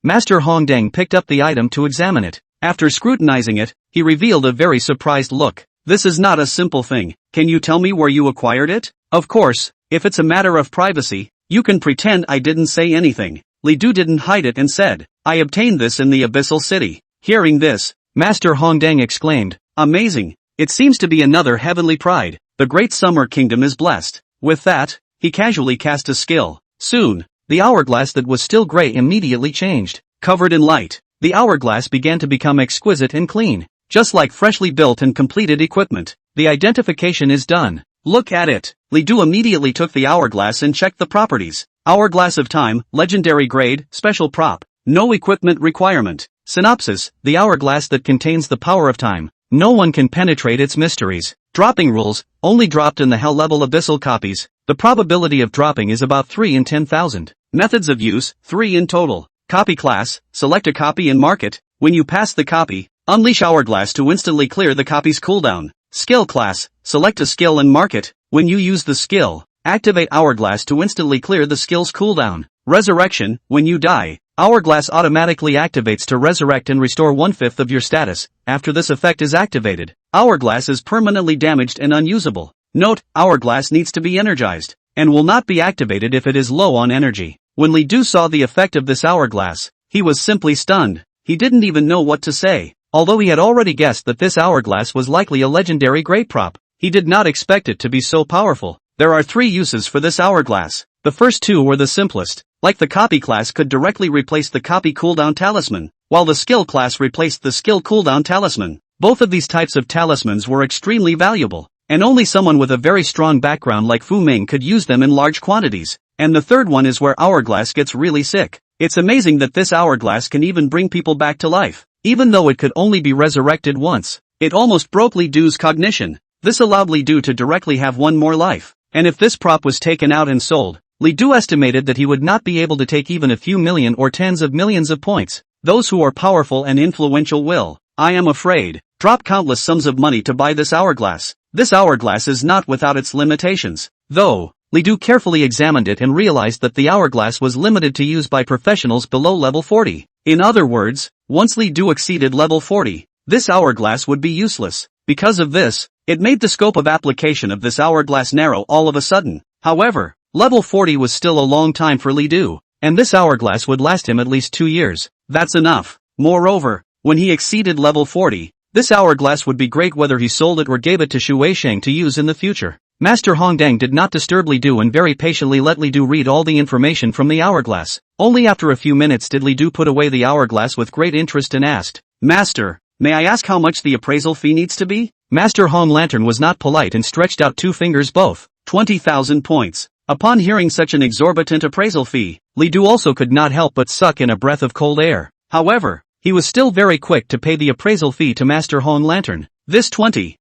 Master Hongdang picked up the item to examine it. After scrutinizing it, he revealed a very surprised look. "This is not a simple thing. Can you tell me where you acquired it? Of course, if it's a matter of privacy, you can pretend I didn't say anything." Li Du didn't hide it and said, "I obtained this in the Abyssal City." Hearing this, Master Hongdang exclaimed, "Amazing! It seems to be another heavenly pride. The great summer kingdom is blessed." With that, he casually cast a skill. Soon, the hourglass that was still gray immediately changed. Covered in light, the hourglass began to become exquisite and clean, just like freshly built and completed equipment. The identification is done. "Look at it." Li Du immediately took the hourglass and checked the properties. Hourglass of time, legendary grade, special prop, no equipment requirement. Synopsis: the hourglass that contains the power of time. No one can penetrate its mysteries. Dropping rules: only dropped in the hell level abyssal copies. The probability of dropping is about 3 in 10,000. Methods of use: 3 in total. Copy class: select a copy and mark it. When you pass the copy, unleash hourglass to instantly clear the copy's cooldown. Skill class: select a skill and mark it. When you use the skill, activate hourglass to instantly clear the skill's cooldown. Resurrection: when you die, hourglass automatically activates to resurrect and restore 1/5 of your status. After this effect is activated, hourglass is permanently damaged and unusable. Note: hourglass needs to be energized, and will not be activated if it is low on energy. When Li Du saw the effect of this hourglass, he was simply stunned. He didn't even know what to say. Although he had already guessed that this hourglass was likely a legendary great prop, he did not expect it to be so powerful. There are 3 uses for this hourglass. The first 2 were the simplest. Like the copy class could directly replace the copy cooldown talisman, while the skill class replaced the skill cooldown talisman. Both of these types of talismans were extremely valuable, and only someone with a very strong background like Fu Ming could use them in large quantities. And the third one is where hourglass gets really sick. It's amazing that this hourglass can even bring people back to life, even though it could only be resurrected once. It almost broke Li Du's cognition. This allowed Li Du to directly have one more life. And if this prop was taken out and sold, Li Du estimated that he would not be able to take even a few million or tens of millions of points. Those who are powerful and influential will, I am afraid, drop countless sums of money to buy this hourglass. This hourglass is not without its limitations, though. Li Du carefully examined it and realized that the hourglass was limited to use by professionals below level 40. In other words, once Li Du exceeded level 40, this hourglass would be useless. Because of this, it made the scope of application of this hourglass narrow all of a sudden. However, level 40 was still a long time for Li Du, and this hourglass would last him at least 2 years. That's enough. Moreover, when he exceeded level 40, this hourglass would be great whether he sold it or gave it to Shu Weisheng to use in the future. Master Hongdang did not disturb Li Du and very patiently let Li Du read all the information from the hourglass. Only after a few minutes did Li Du put away the hourglass with great interest and asked, "Master, may I ask how much the appraisal fee needs to be?" Master Hong Lantern was not polite and stretched out 2 fingers both. 20,000 points. Upon hearing such an exorbitant appraisal fee, Li Du also could not help but suck in a breath of cold air. However, he was still very quick to pay the appraisal fee to Master Hong Lantern. This 20,000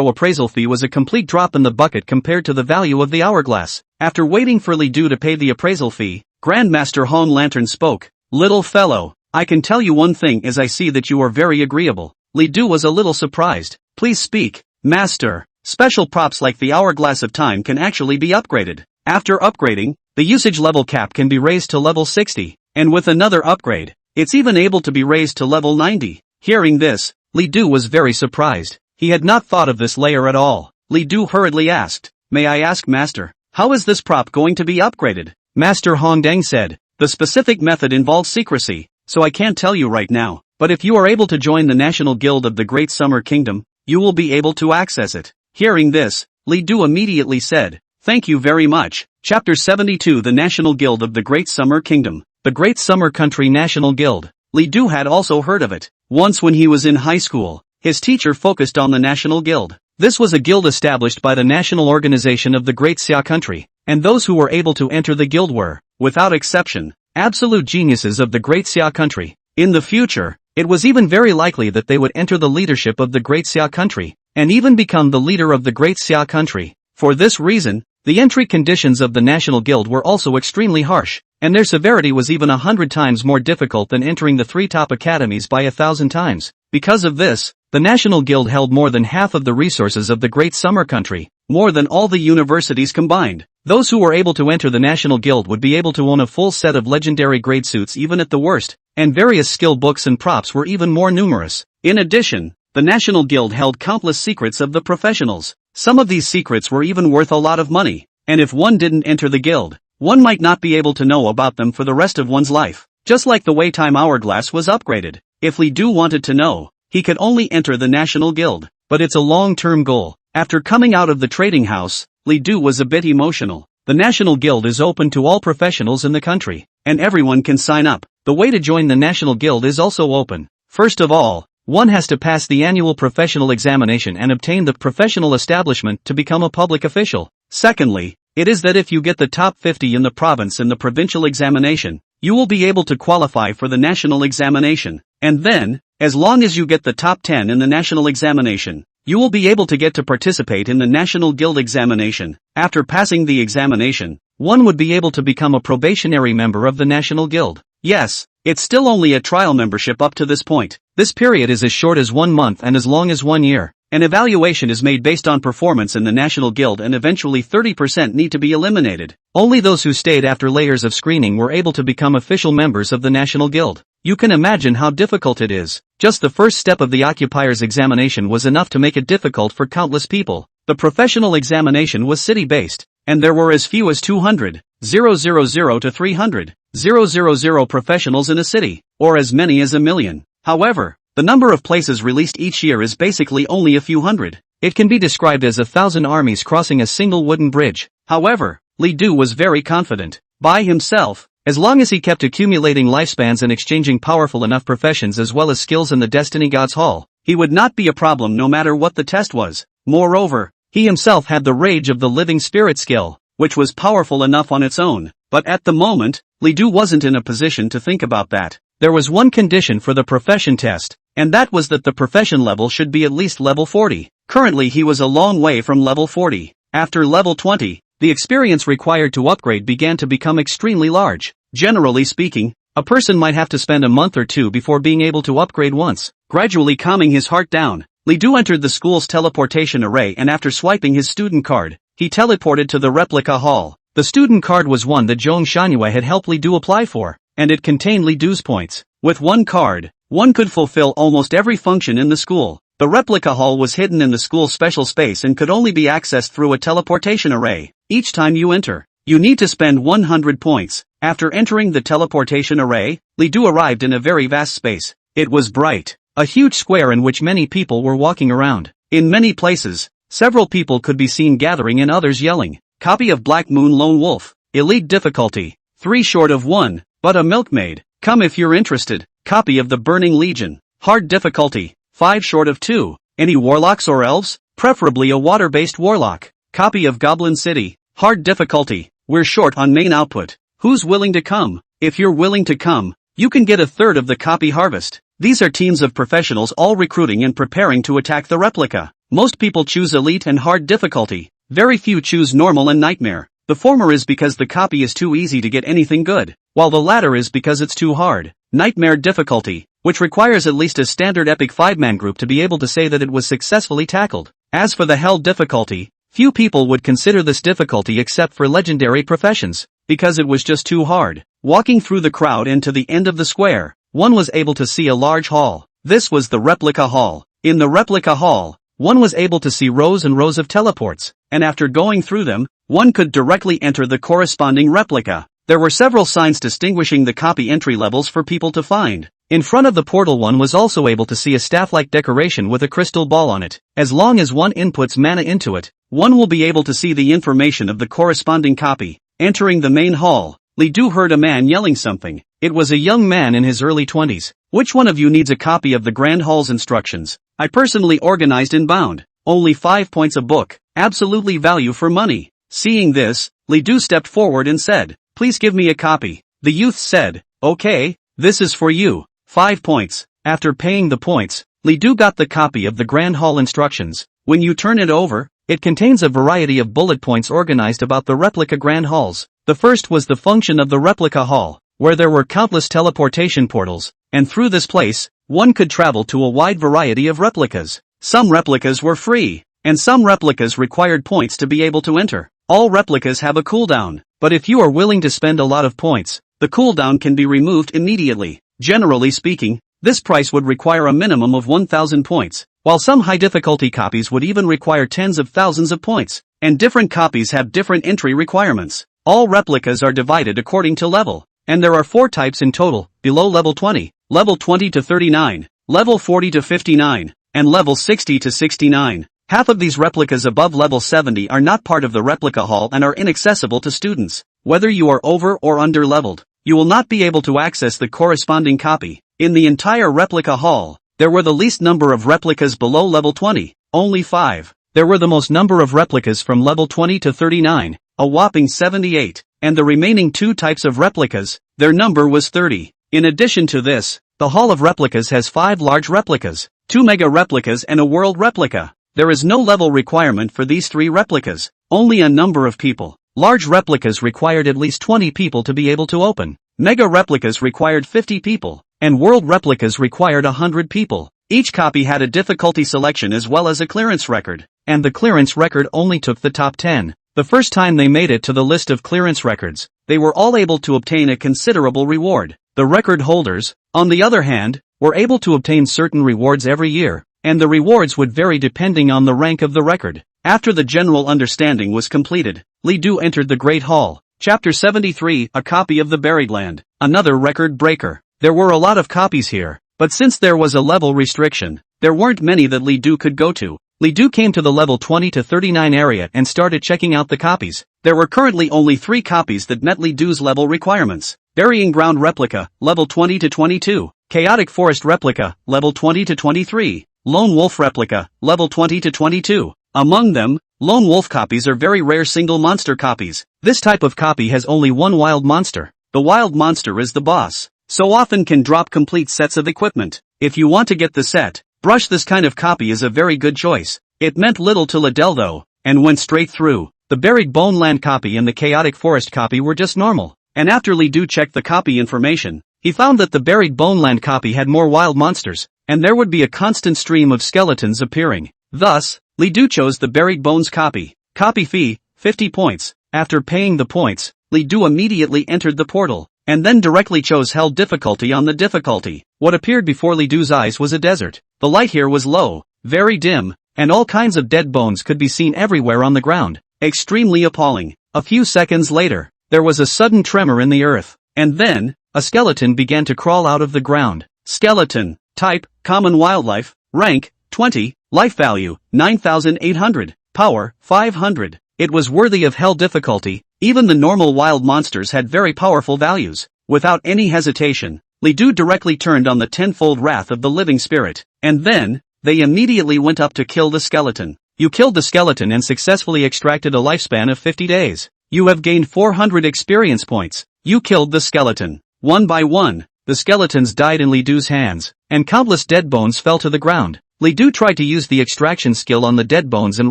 appraisal fee was a complete drop in the bucket compared to the value of the hourglass. After waiting for Li Du to pay the appraisal fee, Grandmaster Hong Lantern spoke. "Little fellow, I can tell you one thing as I see that you are very agreeable." Li Du was a little surprised. "Please speak, Master." Special props like the Hourglass of Time can actually be upgraded. After upgrading, the usage level cap can be raised to level 60, and with another upgrade, it's even able to be raised to level 90. Hearing this, Li Du was very surprised. He had not thought of this layer at all. Li Du hurriedly asked, "May I ask, Master, how is this prop going to be upgraded?" Master Hongdang said, "The specific method involves secrecy, so I can't tell you right now, but if you are able to join the National Guild of the Great Summer Kingdom, you will be able to access it." Hearing this, Li Du immediately said, "Thank you very much." Chapter 72 The National Guild of the Great Summer Kingdom. The Great Summer Country National Guild. Li Du had also heard of it. Once when he was in high school, his teacher focused on the National Guild. This was a guild established by the national organization of the Great Xia country, and those who were able to enter the guild were, without exception, absolute geniuses of the Great Xia country. In the future, it was even very likely that they would enter the leadership of the Great Xia country, and even become the leader of the Great Xia country. For this reason, The entry conditions of the National Guild were also extremely harsh, and their severity was even 100 times more difficult than entering the 3 top academies by 1,000 times. Because of this, the National Guild held more than half of the resources of the Great Summer Country, more than all the universities combined. Those who were able to enter the National Guild would be able to own a full set of legendary grade suits even at the worst, and various skill books and props were even more numerous. In addition, the National Guild held countless secrets of the professionals. Some of these secrets were even worth a lot of money, and if one didn't enter the guild, one might not be able to know about them for the rest of one's life. Just like the way Time Hourglass was upgraded. If Li Du wanted to know, he could only enter the National Guild. But it's a long-term goal. After coming out of the trading house, Li Du was a bit emotional. The National Guild is open to all professionals in the country, and everyone can sign up. The way to join the National Guild is also open. First of all, one has to pass the annual professional examination and obtain the professional establishment to become a public official. Secondly, it is that if you get the top 50 in the province in the provincial examination, you will be able to qualify for the national examination. And then, as long as you get the top 10 in the national examination, you will be able to get to participate in the National Guild examination. After passing the examination, one would be able to become a probationary member of the National Guild. Yes, it's still only a trial membership up to this point. This period is as short as 1 month and as long as 1 year. An evaluation is made based on performance in the National Guild and eventually 30% need to be eliminated. Only those who stayed after layers of screening were able to become official members of the National Guild. You can imagine how difficult it is. Just the first step of the occupier's examination was enough to make it difficult for countless people. The professional examination was city-based, and there were as few as 200, 000 to 300, 000 professionals in a city, or as many as 1,000,000. However, the number of places released each year is basically only a few hundred. It can be described as 1,000 armies crossing a single wooden bridge. However, Li Du was very confident. By himself, as long as he kept accumulating lifespans and exchanging powerful enough professions as well as skills in the Destiny Gods Hall, he would not be a problem no matter what the test was. Moreover, he himself had the Rage of the Living Spirit skill, which was powerful enough on its own. But at the moment, Li Du wasn't in a position to think about that. There was one condition for the profession test, and that was that the profession level should be at least level 40. Currently he was a long way from level 40. After level 20, the experience required to upgrade began to become extremely large. Generally speaking, a person might have to spend a month or two before being able to upgrade once. Gradually calming his heart down, Li Du entered the school's teleportation array and after swiping his student card, he teleported to the replica hall. The student card was one that Zhong Shangyue had helped Li Du apply for, and it contained Li Du's points. With one card, one could fulfill almost every function in the school. The replica hall was hidden in the school's special space and could only be accessed through a teleportation array. Each time you enter, you need to spend 100 points. After entering the teleportation array, Li Du arrived in a very vast space. It was bright, a huge square in which many people were walking around. In many places, several people could be seen gathering and others yelling. Copy of Black Moon Lone Wolf. Elite difficulty. 3 short of 1, but a milkmaid. Come if you're interested. Copy of the Burning Legion. Hard difficulty. 5 short of 2. Any warlocks or elves? Preferably a water-based warlock. Copy of Goblin City. Hard difficulty. We're short on main output. Who's willing to come? If you're willing to come, you can get a third of the copy harvest. These are teams of professionals all recruiting and preparing to attack the replica. Most people choose elite and hard difficulty. Very few choose normal and nightmare. The former is because the copy is too easy to get anything good, while the latter is because it's too hard. Nightmare difficulty, which requires at least a standard epic 5-man group to be able to say that it was successfully tackled. As for the hell difficulty, few people would consider this difficulty except for legendary professions, because it was just too hard. Walking through the crowd and to the end of the square, one was able to see a large hall. This was the replica hall. In the replica hall, one was able to see rows and rows of teleports, and after going through them, one could directly enter the corresponding replica. There were several signs distinguishing the copy entry levels for people to find. In front of the portal one was also able to see a staff-like decoration with a crystal ball on it. As long as one inputs mana into it, one will be able to see the information of the corresponding copy. Entering the main hall, Li Du heard a man yelling something. It was a young man in his early 20s. Which one of you needs a copy of the Grand Hall's instructions? I personally organized and bound. Only 5 points a book. Absolutely value for money. Seeing this, Li Du stepped forward and said, "Please give me a copy." The youth said, "Okay, this is for you. 5 points. After paying the points, Li Du got the copy of the Grand Hall instructions. When you turn it over, It contains a variety of bullet points organized about the replica grand halls. The first was the function of the replica hall, where there were countless teleportation portals, and through this place, one could travel to a wide variety of replicas. Some replicas were free, and some replicas required points to be able to enter. All replicas have a cooldown, but if you are willing to spend a lot of points, the cooldown can be removed immediately. Generally speaking, this price would require a minimum of 1,000 points, while some high difficulty copies would even require tens of thousands of points, and different copies have different entry requirements. All replicas are divided according to level, and there are 4 types in total: below level 20, level 20 to 39, level 40 to 59, and level 60 to 69. Half of these replicas above level 70 are not part of the replica hall and are inaccessible to students. Whether you are over or under leveled, you will not be able to access the corresponding copy. In the entire replica hall, there were the least number of replicas below level 20, only 5. There were the most number of replicas from level 20 to 39, a whopping 78, and the remaining 2 types of replicas, their number was 30. In addition to this, the Hall of Replicas has 5 large replicas, 2 mega replicas and a world replica. There is no level requirement for these 3 replicas, only a number of people. Large replicas required at least 20 people to be able to open. Mega replicas required 50 people, and world replicas required 100 people. Each copy had a difficulty selection as well as a clearance record, and the clearance record only took the top 10. The first time they made it to the list of clearance records, they were all able to obtain a considerable reward. The record holders, on the other hand, were able to obtain certain rewards every year, and the rewards would vary depending on the rank of the record. After the general understanding was completed, Li Du entered the Great Hall. Chapter 73, A Copy of the Buried Land, another record breaker. There were a lot of copies here, but since there was a level restriction, there weren't many that Li Du could go to. Li Du came to the level 20 to 39 area and started checking out the copies. There were currently only 3 copies that met Li Du's level requirements. Burying Ground Replica, level 20 to 22. Chaotic Forest Replica, level 20 to 23. Lone Wolf Replica, level 20 to 22. Among them, Lone Wolf copies are very rare single monster copies. This type of copy has only one wild monster. The wild monster is the boss, so often can drop complete sets of equipment. If you want to get the set, Brush this kind of copy is a very good choice. It meant little to Liddell though, and went straight through. The Buried Bone Land copy and the Chaotic Forest copy were just normal, and after Li Du checked the copy information, he found that the Buried Bone Land copy had more wild monsters, and there would be a constant stream of skeletons appearing. Thus, Li Du chose the Buried Bones copy. Copy fee, 50 points. After paying the points, Li Du immediately entered the portal, and then directly chose Hell difficulty on the difficulty. What appeared before Li Du's eyes was a desert. The light here was low, very dim, and all kinds of dead bones could be seen everywhere on the ground. Extremely appalling. A few seconds later, there was a sudden tremor in the earth, and then, a skeleton began to crawl out of the ground. Skeleton, type, common wildlife, rank, 20, life value, 9,800, power, 500. It was worthy of Hell difficulty. Even the normal wild monsters had very powerful values. Without any hesitation, Li Du directly turned on the tenfold wrath of the living spirit, and then, they immediately went up to kill the skeleton. You killed the skeleton and successfully extracted a lifespan of 50 days. You have gained 400 experience points. You killed the skeleton. One by one, the skeletons died in Li Du's hands, and countless dead bones fell to the ground. Li Du tried to use the extraction skill on the dead bones and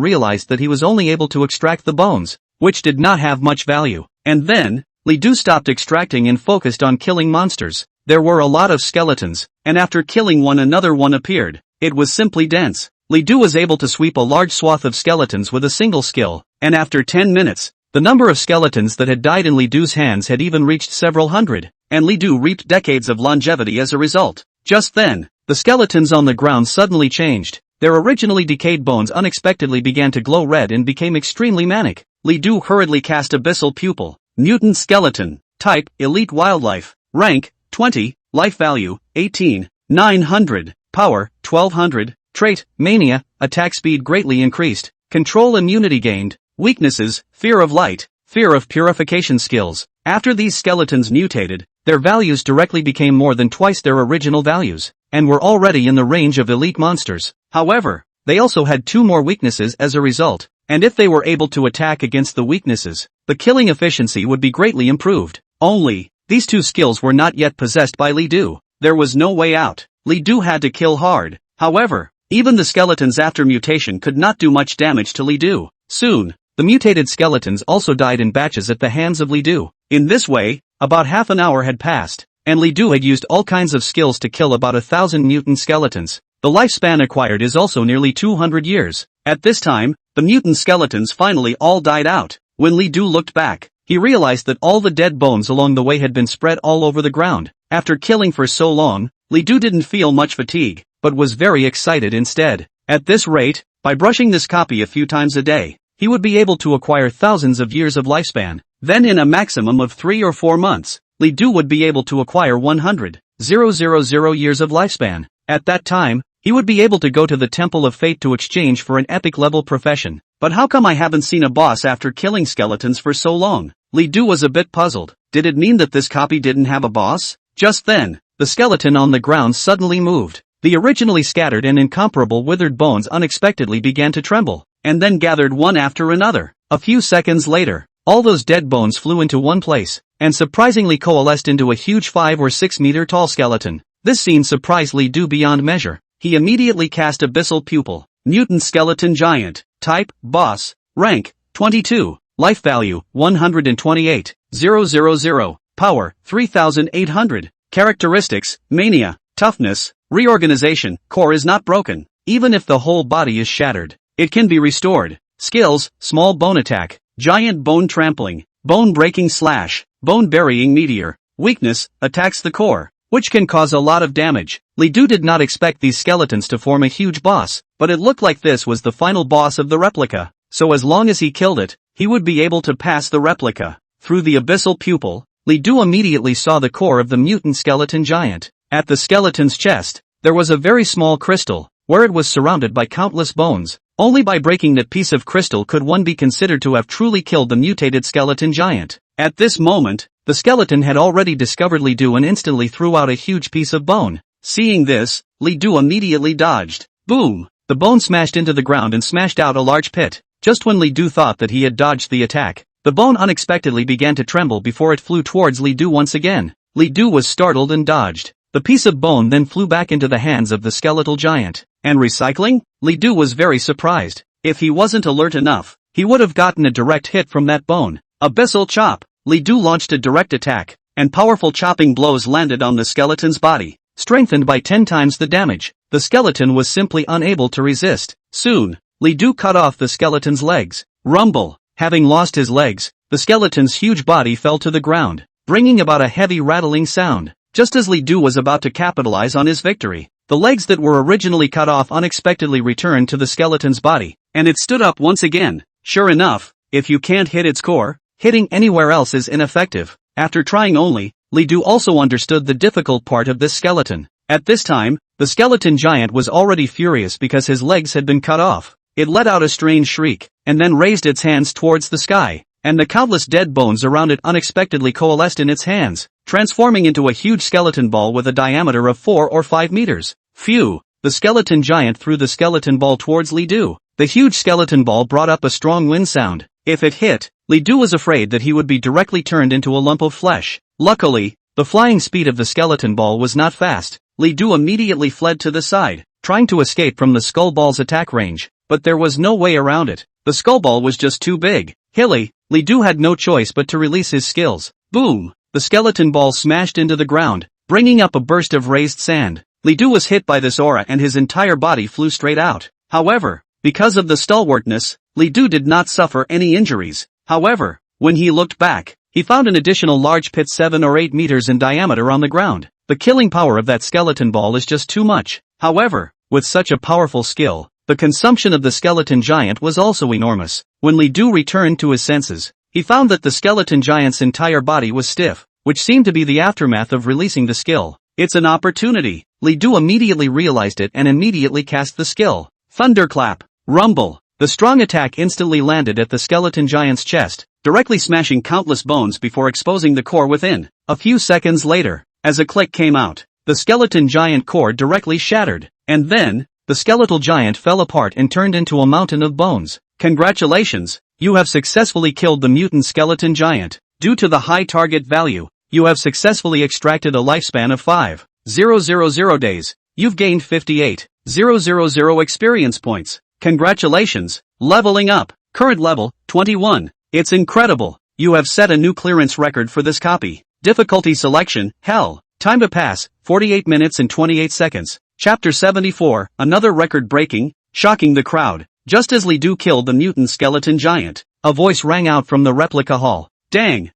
realized that he was only able to extract the bones, which did not have much value. And then, Li Du stopped extracting and focused on killing monsters. There were a lot of skeletons, and after killing one another one appeared. It was simply dense. Li Du was able to sweep a large swath of skeletons with a single skill, and after 10 minutes, the number of skeletons that had died in Li Du's hands had even reached several hundred, and Li Du reaped decades of longevity as a result. Just then, the skeletons on the ground suddenly changed. Their originally decayed bones unexpectedly began to glow red and became extremely manic. Li Du hurriedly cast Abyssal Pupil. Mutant Skeleton. Type, Elite Wildlife. Rank, 20. Life value, 18. 900. Power, 1200. Trait, Mania. Attack speed greatly increased. Control immunity gained. Weaknesses, Fear of Light. Fear of Purification skills. After these skeletons mutated, their values directly became more than twice their original values, and were already in the range of elite monsters. However, they also had 2 more weaknesses as a result, and if they were able to attack against the weaknesses, the killing efficiency would be greatly improved. Only, these 2 skills were not yet possessed by Li Du. There was no way out. Li Du had to kill hard. However, Even the skeletons after mutation could not do much damage to Li Du. Soon, the mutated skeletons also died in batches at the hands of Li Du. In this way, about half an hour had passed, and Li Du had used all kinds of skills to kill about 1,000 mutant skeletons. The lifespan acquired is also nearly 200 years. At this time, the mutant skeletons finally all died out. When Li Du looked back, he realized that all the dead bones along the way had been spread all over the ground. After killing for so long, Li Du didn't feel much fatigue, but was very excited instead. At this rate, by brushing this copy a few times a day, he would be able to acquire thousands of years of lifespan. Then in a maximum of 3 or 4 months, Li Du would be able to acquire 100,000 years of lifespan. At that time, he would be able to go to the Temple of Fate to exchange for an epic-level profession. But how come I haven't seen a boss after killing skeletons for so long? Li Du was a bit puzzled. Did it mean that this copy didn't have a boss? Just then, the skeleton on the ground suddenly moved. The originally scattered and incomparable withered bones unexpectedly began to tremble, and then gathered one after another. A few seconds later, all those dead bones flew into one place, and surprisingly coalesced into a huge 5 or 6 meter tall skeleton. This scene surprised Li Du beyond measure. He immediately cast Abyssal Pupil. Mutant Skeleton Giant. Type, Boss. Rank, 22. Life Value, 128,000. Power, 3,800. Characteristics, Mania. Toughness, Reorganization. Core is not broken. Even if the whole body is shattered, it can be restored. Skills, Small Bone Attack. Giant Bone Trampling. Bone Breaking Slash. Bone Burying Meteor. Weakness, attacks the core, which can cause a lot of damage. Li Du did not expect these skeletons to form a huge boss, but it looked like this was the final boss of the replica, so as long as he killed it, he would be able to pass the replica. Through the abyssal pupil, Li Du immediately saw the core of the mutant skeleton giant. At the skeleton's chest, there was a very small crystal, where it was surrounded by countless bones. Only by breaking that piece of crystal could one be considered to have truly killed the mutated skeleton giant. At this moment, the skeleton had already discovered Li Du and instantly threw out a huge piece of bone. Seeing this, Li Du immediately dodged. Boom! The bone smashed into the ground and smashed out a large pit. Just when Li Du thought that he had dodged the attack, the bone unexpectedly began to tremble before it flew towards Li Du once again. Li Du was startled and dodged. The piece of bone then flew back into the hands of the skeletal giant. And recycling? Li Du was very surprised. If he wasn't alert enough, he would have gotten a direct hit from that bone. Abyssal Chop. Li Du launched a direct attack, and powerful chopping blows landed on the skeleton's body, strengthened by 10 times the damage. The skeleton was simply unable to resist. Soon, Li Du cut off the skeleton's legs. Rumble. Having lost his legs, the skeleton's huge body fell to the ground, bringing about a heavy rattling sound. Just as Li Du was about to capitalize on his victory, the legs that were originally cut off unexpectedly returned to the skeleton's body, and it stood up once again. Sure enough, if you can't hit its core, hitting anywhere else is ineffective. After trying only, Li Du also understood the difficult part of this skeleton. At this time, the skeleton giant was already furious because his legs had been cut off. It let out a strange shriek, and then raised its hands towards the sky, and the countless dead bones around it unexpectedly coalesced in its hands, transforming into a huge skeleton ball with a diameter of 4 or 5 meters. Phew! The skeleton giant threw the skeleton ball towards Li Du. The huge skeleton ball brought up a strong wind sound. If it hit, Li Du was afraid that he would be directly turned into a lump of flesh. Luckily, the flying speed of the skeleton ball was not fast. Li Du immediately fled to the side, trying to escape from the skull ball's attack range, but there was no way around it. The skull ball was just too big. Hilly, Li Du had no choice but to release his skills. Boom! The skeleton ball smashed into the ground, bringing up a burst of raised sand. Li Du was hit by this aura and his entire body flew straight out. However, because of the stalwartness, Li Du did not suffer any injuries. However, when he looked back, he found an additional large pit 7 or 8 meters in diameter on the ground. The killing power of that skeleton ball is just too much. However, with such a powerful skill, the consumption of the skeleton giant was also enormous. When Li Du returned to his senses, he found that the skeleton giant's entire body was stiff, which seemed to be the aftermath of releasing the skill. It's an opportunity. Li Du immediately realized it and immediately cast the skill. Thunderclap. Rumble. The strong attack instantly landed at the skeleton giant's chest, directly smashing countless bones before exposing the core within. A few seconds later, as a click came out, the skeleton giant core directly shattered, and then, the skeletal giant fell apart and turned into a mountain of bones. Congratulations, you have successfully killed the mutant skeleton giant. Due to the high target value, you have successfully extracted a lifespan of 5,000 days. You've gained 58,000 5,000 experience points. Congratulations, leveling up. Current level, 21. It's incredible. You have set a new clearance record for this copy. Difficulty selection, hell. Time to pass, 48 minutes and 28 seconds. Chapter 74, another record breaking, shocking the crowd. Just as Li Du killed the mutant skeleton giant, a voice rang out from the replica hall. Dang,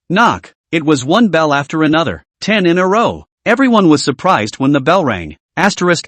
knock. It was one bell after another, 10 in a row. Everyone was surprised when the bell rang. Asterisk.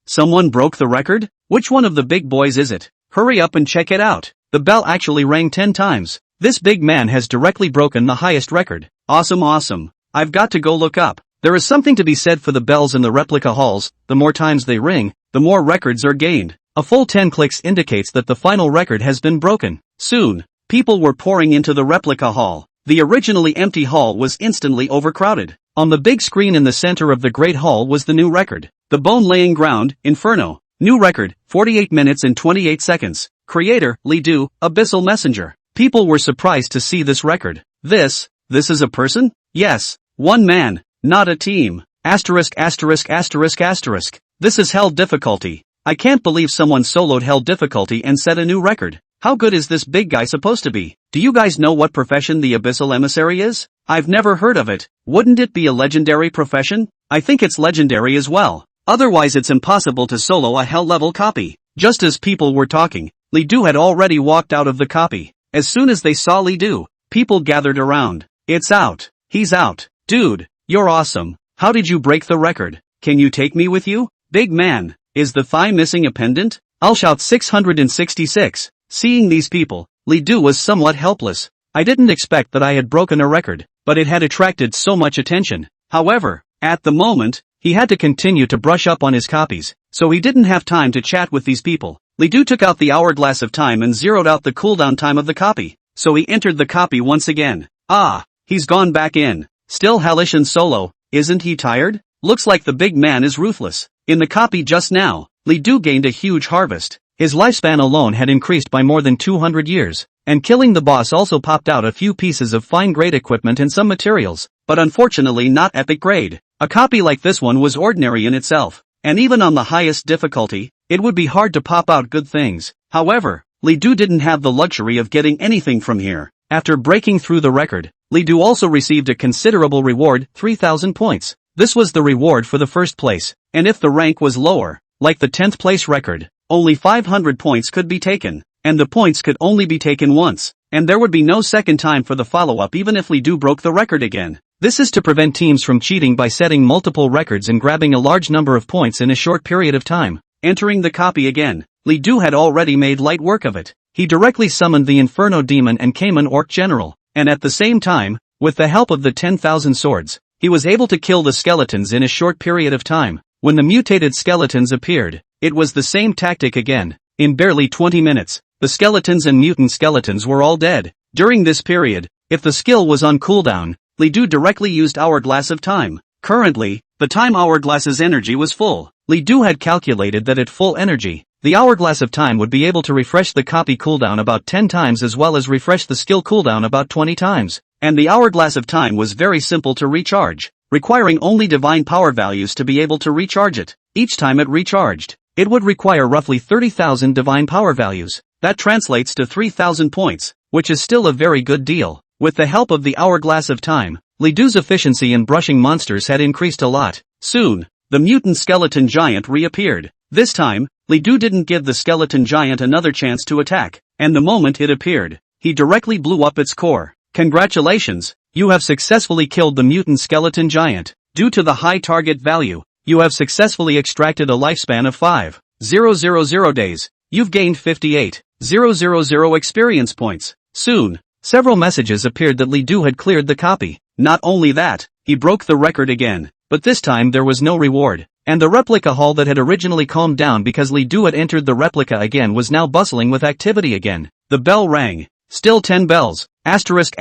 Someone broke the record? Which one of the big boys is it? Hurry up and check it out. The bell actually rang 10 times. This big man has directly broken the highest record. Awesome. I've got to go look up. There is something to be said for the bells in the replica halls. The more times they ring, the more records are gained. A full 10 clicks indicates that the final record has been broken. Soon, people were pouring into the replica hall. The originally empty hall was instantly overcrowded. On the big screen in the center of the great hall was the new record. The bone-laying ground, Inferno. New record, 48 minutes and 28 seconds. Creator, Li Du, Abyssal Messenger. People were surprised to see this record. This is a person? Yes, one man, not a team. Asterisk. This is hell difficulty. I can't believe someone soloed hell difficulty and set a new record. How good is this big guy supposed to be? Do you guys know what profession the Abyssal Emissary is? I've never heard of it. Wouldn't it be a legendary profession? I think it's legendary as well. Otherwise it's impossible to solo a hell-level copy. Just as people were talking, Li Du had already walked out of the copy. As soon as they saw Li Du, people gathered around. It's out. He's out. Dude, you're awesome. How did you break the record? Can you take me with you? Big man, is the thigh missing a pendant? I'll shout 666. Seeing these people, Li Du was somewhat helpless. I didn't expect that I had broken a record, but it had attracted so much attention. However, at the moment, he had to continue to brush up on his copies, so he didn't have time to chat with these people. Li Du took out the hourglass of time and zeroed out the cooldown time of the copy, so he entered the copy once again. He's gone back in. Still hellish and solo, isn't he tired? Looks like the big man is ruthless. In the copy just now, Li Du gained a huge harvest. His lifespan alone had increased by more than 200 years, and killing the boss also popped out a few pieces of fine-grade equipment and some materials, but unfortunately not epic grade. A copy like this one was ordinary in itself, and even on the highest difficulty, it would be hard to pop out good things. However, Li Du didn't have the luxury of getting anything from here. After breaking through the record, Li Du also received a considerable reward, 3,000 points. This was the reward for the first place, and if the rank was lower, like the 10th place record, only 500 points could be taken, and the points could only be taken once, and there would be no second time for the follow-up even if Li Du broke the record again. This is to prevent teams from cheating by setting multiple records and grabbing a large number of points in a short period of time. Entering the copy again, Li Du had already made light work of it. He directly summoned the Inferno demon and came an orc general, and at the same time, with the help of the 10,000 swords, he was able to kill the skeletons in a short period of time. When the mutated skeletons appeared, it was the same tactic again. In barely 20 minutes, the skeletons and mutant skeletons were all dead. During this period, if the skill was on cooldown, Li Du directly used Hourglass of Time. Currently, the time Hourglass's energy was full. Li Du had calculated that at full energy, the Hourglass of Time would be able to refresh the copy cooldown about 10 times as well as refresh the skill cooldown about 20 times. And the Hourglass of Time was very simple to recharge, requiring only divine power values to be able to recharge it. Each time it recharged, it would require roughly 30,000 divine power values. That translates to 3,000 points, which is still a very good deal. With the help of the Hourglass of Time, Li Du's efficiency in brushing monsters had increased a lot. Soon, the mutant skeleton giant reappeared. This time, Li Du didn't give the skeleton giant another chance to attack, and the moment it appeared, he directly blew up its core. Congratulations, you have successfully killed the mutant skeleton giant. Due to the high target value, you have successfully extracted a lifespan of 5,000 days. You've gained 58,000 experience points. Soon, several messages appeared that Li Du had cleared the copy. Not only that, he broke the record again, but this time there was no reward, and the replica hall that had originally calmed down because Li Du had entered the replica again was now bustling with activity again. The bell rang. Still 10 bells. Asterisk.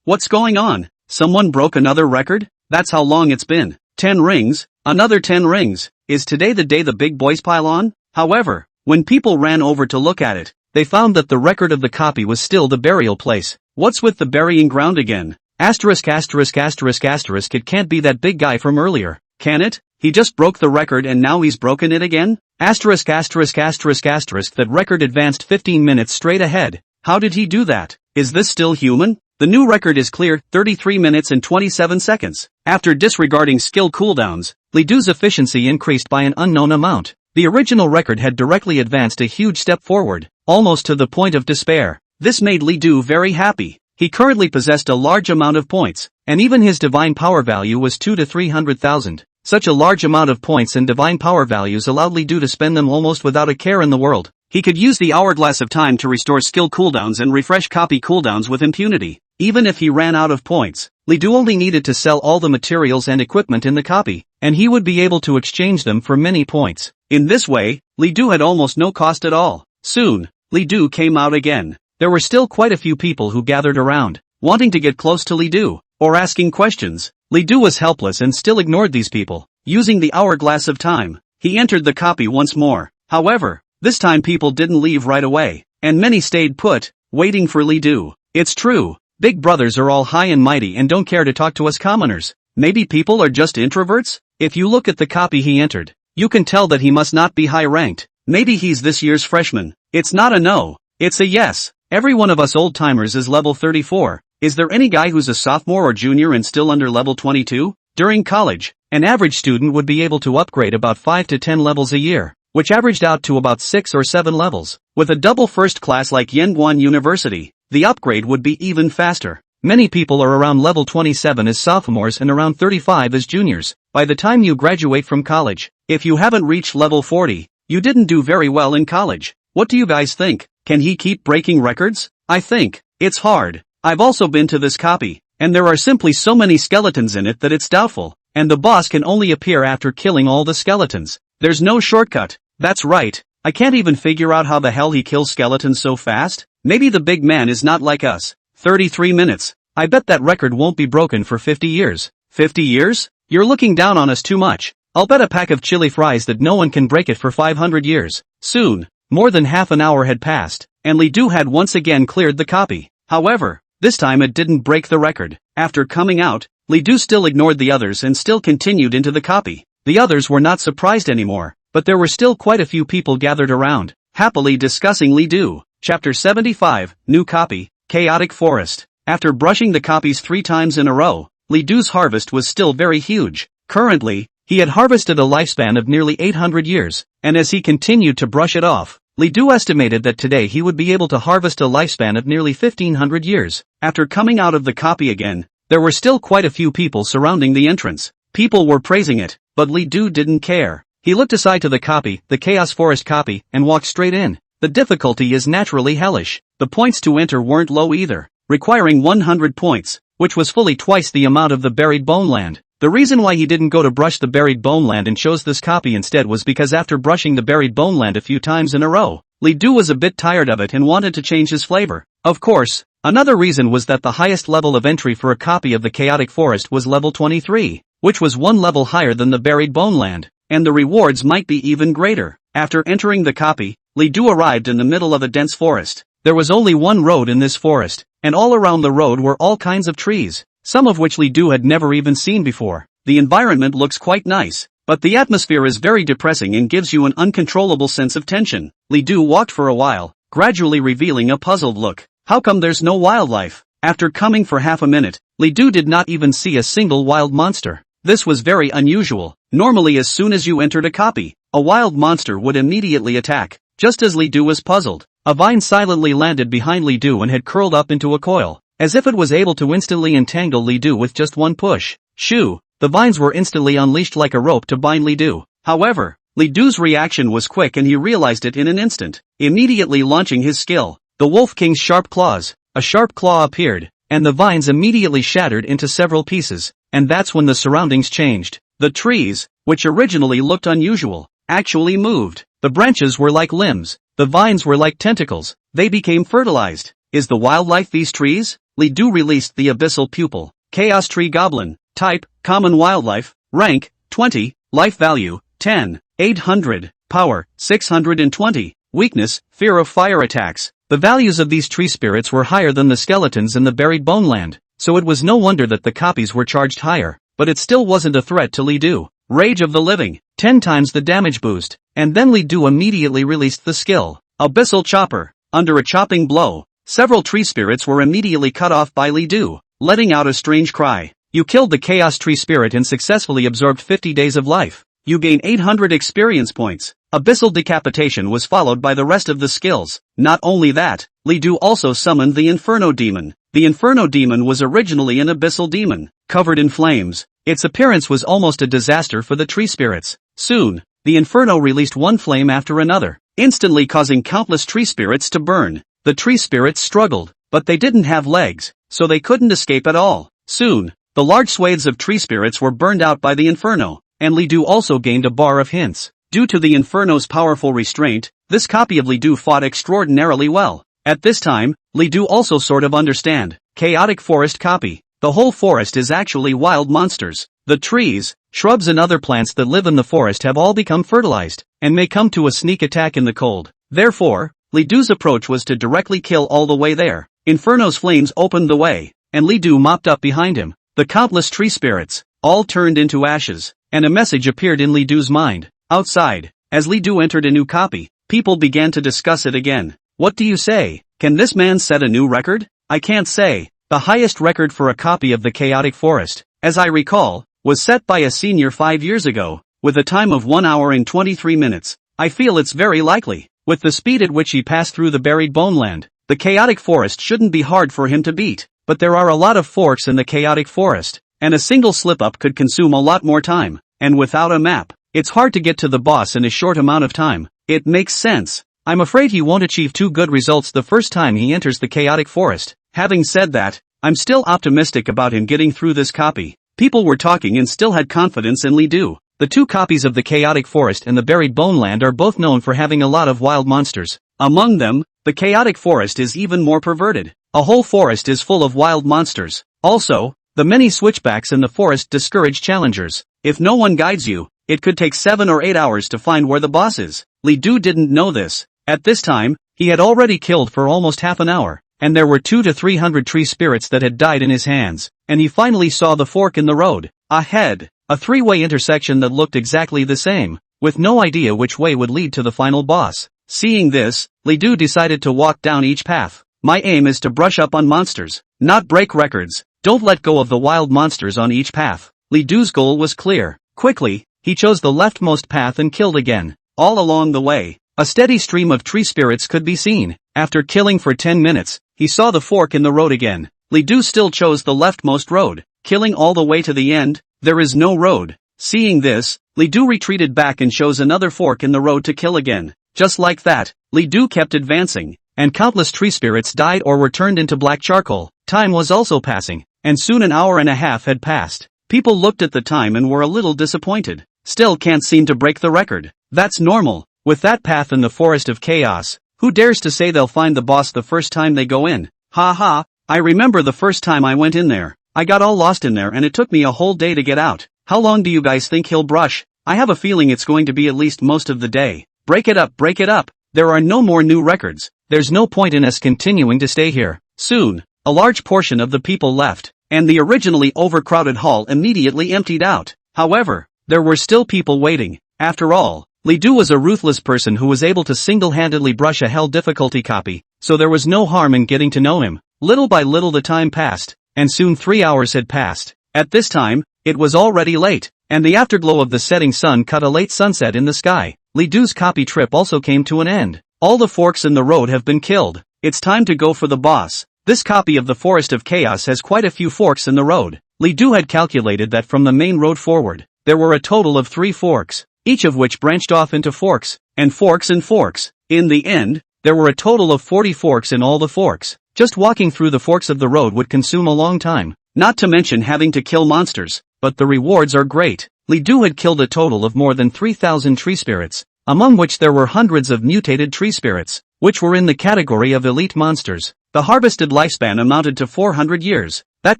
What's going on? Someone broke another record? That's how long it's been. 10 rings? Another 10 rings. Is today the day the big boys pile on? However, when people ran over to look at it, they found that the record of the copy was still the burial place. What's with the burying ground again? Asterisk. It can't be that big guy from earlier. Can it? He just broke the record and now he's broken it again? Asterisk asterisk asterisk asterisk that record advanced 15 minutes straight ahead. How did he do that? Is this still human? The new record is clear, 33 minutes and 27 seconds. After disregarding skill cooldowns, Li Du's efficiency increased by an unknown amount. The original record had directly advanced a huge step forward, almost to the point of despair. This made Li Du very happy. He currently possessed a large amount of points, and even his divine power value was 2 to 300,000. Such a large amount of points and divine power values allowed Li Du to spend them almost without a care in the world. He could use the hourglass of time to restore skill cooldowns and refresh copy cooldowns with impunity. Even if he ran out of points, Li Du only needed to sell all the materials and equipment in the copy, and he would be able to exchange them for many points. In this way, Li Du had almost no cost at all. Soon, Li Du came out again. There were still quite a few people who gathered around, wanting to get close to Li Du, or asking questions. Li Du was helpless and still ignored these people. Using the hourglass of time, he entered the copy once more. However, this time people didn't leave right away, and many stayed put, waiting for Li Du. It's true, big brothers are all high and mighty and don't care to talk to us commoners. Maybe people are just introverts? If you look at the copy he entered, you can tell that he must not be high ranked. Maybe he's this year's freshman. It's not a no, it's a yes. Every one of us old-timers is level 34. Is there any guy who's a sophomore or junior and still under level 22? During college, an average student would be able to upgrade about 5 to 10 levels a year, which averaged out to about 6 or 7 levels. With a double first class like Yenguan University, the upgrade would be even faster. Many people are around level 27 as sophomores and around 35 as juniors. By the time you graduate from college, if you haven't reached level 40, you didn't do very well in college. What do you guys think? Can he keep breaking records? I think it's hard. I've also been to this copy, and there are simply so many skeletons in it that it's doubtful, and the boss can only appear after killing all the skeletons. There's no shortcut. That's right. I can't even figure out how the hell he kills skeletons so fast. Maybe the big man is not like us. 33 minutes. I bet that record won't be broken for 50 years. 50 years? You're looking down on us too much. I'll bet a pack of chili fries that no one can break it for 500 years. Soon, more than half an hour had passed, and Li Du had once again cleared the copy. However, this time it didn't break the record. After coming out, Li Du still ignored the others and still continued into the copy. The others were not surprised anymore, but there were still quite a few people gathered around, happily discussing Li Du. Chapter 75, New Copy, Chaotic Forest. After brushing the copies 3 times in a row, Li Du's harvest was still very huge. Currently, he had harvested a lifespan of nearly 800 years, and as he continued to brush it off, Li Du estimated that today he would be able to harvest a lifespan of nearly 1500 years. After coming out of the copy again, there were still quite a few people surrounding the entrance. People were praising it, but Li Du didn't care. He looked aside to the copy, the Chaos Forest copy, and walked straight in. The difficulty is naturally hellish. The points to enter weren't low either, requiring 100 points, which was fully twice the amount of the Buried Bone Land. The reason why he didn't go to brush the Buried Bone Land and chose this copy instead was because after brushing the Buried Bone Land a few times in a row, Li Du was a bit tired of it and wanted to change his flavor. Of course, another reason was that the highest level of entry for a copy of the Chaotic Forest was level 23, which was 1 level higher than the Buried Bone Land, and the rewards might be even greater. After entering the copy, Li Du arrived in the middle of a dense forest. There was only one road in this forest, and all around the road were all kinds of trees, some of which Li Du had never even seen before. The environment looks quite nice, but the atmosphere is very depressing and gives you an uncontrollable sense of tension. Li Du walked for a while, gradually revealing a puzzled look. How come there's no wildlife? After coming for half a minute, Li Du did not even see a single wild monster. This was very unusual. Normally as soon as you entered a copy, a wild monster would immediately attack. Just as Li Du was puzzled, a vine silently landed behind Li Du and had curled up into a coil, as if it was able to instantly entangle Li Du with just one push. Shoo! The vines were instantly unleashed like a rope to bind Li Du. However, Li Du's reaction was quick and he realized it in an instant, immediately launching his skill, the Wolf King's Sharp Claws. A sharp claw appeared, and the vines immediately shattered into several pieces, and that's when the surroundings changed. The trees, which originally looked unusual, actually moved. The branches were like limbs, the vines were like tentacles, they became fertilized. Is the wildlife these trees? Li Du released the Abyssal Pupil. Chaos Tree Goblin. Type, Common Wildlife. Rank, 20. Life Value, 10. 800. Power, 620. Weakness, Fear of Fire Attacks. The values of these tree spirits were higher than the skeletons in the Buried Bone Land, so it was no wonder that the copies were charged higher, but it still wasn't a threat to Li Du. Rage of the Living, 10 times the damage boost, and then Li Du immediately released the skill, Abyssal Chopper. Under a chopping blow, several tree spirits were immediately cut off by Li Du, letting out a strange cry. You killed the Chaos Tree Spirit and successfully absorbed 50 days of life. You gain 800 experience points. Abyssal Decapitation was followed by the rest of the skills. Not only that, Li Du also summoned the Inferno Demon. The Inferno Demon was originally an abyssal demon, covered in flames. Its appearance was almost a disaster for the tree spirits. Soon, the Inferno released one flame after another, instantly causing countless tree spirits to burn. The tree spirits struggled, but they didn't have legs, so they couldn't escape at all. Soon, the large swathes of tree spirits were burned out by the Inferno, and Li Du also gained a bar of hints. Due to the Inferno's powerful restraint, this copy of Li Du fought extraordinarily well. At this time, Li Du also sort of understand. Chaotic Forest copy. The whole forest is actually wild monsters. The trees, shrubs and other plants that live in the forest have all become fertilized, and may come to a sneak attack in the cold. Therefore, Li Du's approach was to directly kill all the way there. Inferno's flames opened the way, and Li Du mopped up behind him. The countless tree spirits, all turned into ashes, and a message appeared in Li Du's mind. Outside, as Li Du entered a new copy, people began to discuss it again. What do you say? Can this man set a new record? I can't say. The highest record for a copy of the Chaotic Forest, as I recall, was set by a senior 5 years ago, with a time of 1 hour and 23 minutes. I feel it's very likely. With the speed at which he passed through the buried bone land, the Chaotic Forest shouldn't be hard for him to beat. But there are a lot of forks in the Chaotic Forest, and a single slip-up could consume a lot more time, and without a map, it's hard to get to the boss in a short amount of time. It makes sense. I'm afraid he won't achieve too good results the first time he enters the Chaotic Forest. Having said that, I'm still optimistic about him getting through this copy. People were talking and still had confidence in Li Du. The two copies of the Chaotic Forest and the Buried Bone Land are both known for having a lot of wild monsters. Among them, the Chaotic Forest is even more perverted. A whole forest is full of wild monsters. Also, the many switchbacks in the forest discourage challengers. If no one guides you, it could take 7 or 8 hours to find where the boss is. Li Du didn't know this. At this time, he had already killed for almost half an hour, and there were 200 to 300 tree spirits that had died in his hands, and he finally saw the fork in the road. Ahead, a three-way intersection that looked exactly the same, with no idea which way would lead to the final boss. Seeing this, Li Du decided to walk down each path. My aim is to brush up on monsters, not break records. Don't let go of the wild monsters on each path. Li Du's goal was clear. Quickly, he chose the leftmost path and killed again. All along the way, a steady stream of tree spirits could be seen. After killing for 10 minutes, he saw the fork in the road again. Li Du still chose the leftmost road, killing all the way to the end. There is no road. Seeing this, Li Du retreated back and chose another fork in the road to kill again. Just like that, Li Du kept advancing, and countless tree spirits died or were turned into black charcoal. Time was also passing, and soon an hour and a half had passed. People looked at the time and were a little disappointed. Still can't seem to break the record. That's normal. With that path in the Forest of Chaos, who dares to say they'll find the boss the first time they go in? Ha ha, I remember the first time I went in there. I got all lost in there and it took me a whole day to get out. How long do you guys think he'll brush? I have a feeling it's going to be at least most of the day. Break it up, break it up. There are no more new records. There's no point in us continuing to stay here. Soon, a large portion of the people left, and the originally overcrowded hall immediately emptied out. However, there were still people waiting. After all, Li Du was a ruthless person who was able to single-handedly brush a hell difficulty copy, so there was no harm in getting to know him. Little by little the time passed, and soon 3 hours had passed. At this time, it was already late, and the afterglow of the setting sun cut a late sunset in the sky. Li Du's copy trip also came to an end. All the forks in the road have been killed. It's time to go for the boss. This copy of the Forest of Chaos has quite a few forks in the road. Li Du had calculated that from the main road forward, there were a total of 3 forks, each of which branched off into forks, and forks and forks. In the end, there were a total of 40 forks in all the forks. Just walking through the forks of the road would consume a long time, not to mention having to kill monsters, but the rewards are great. Li Du had killed a total of more than 3,000 tree spirits, among which there were hundreds of mutated tree spirits, which were in the category of elite monsters. The harvested lifespan amounted to 400 years. That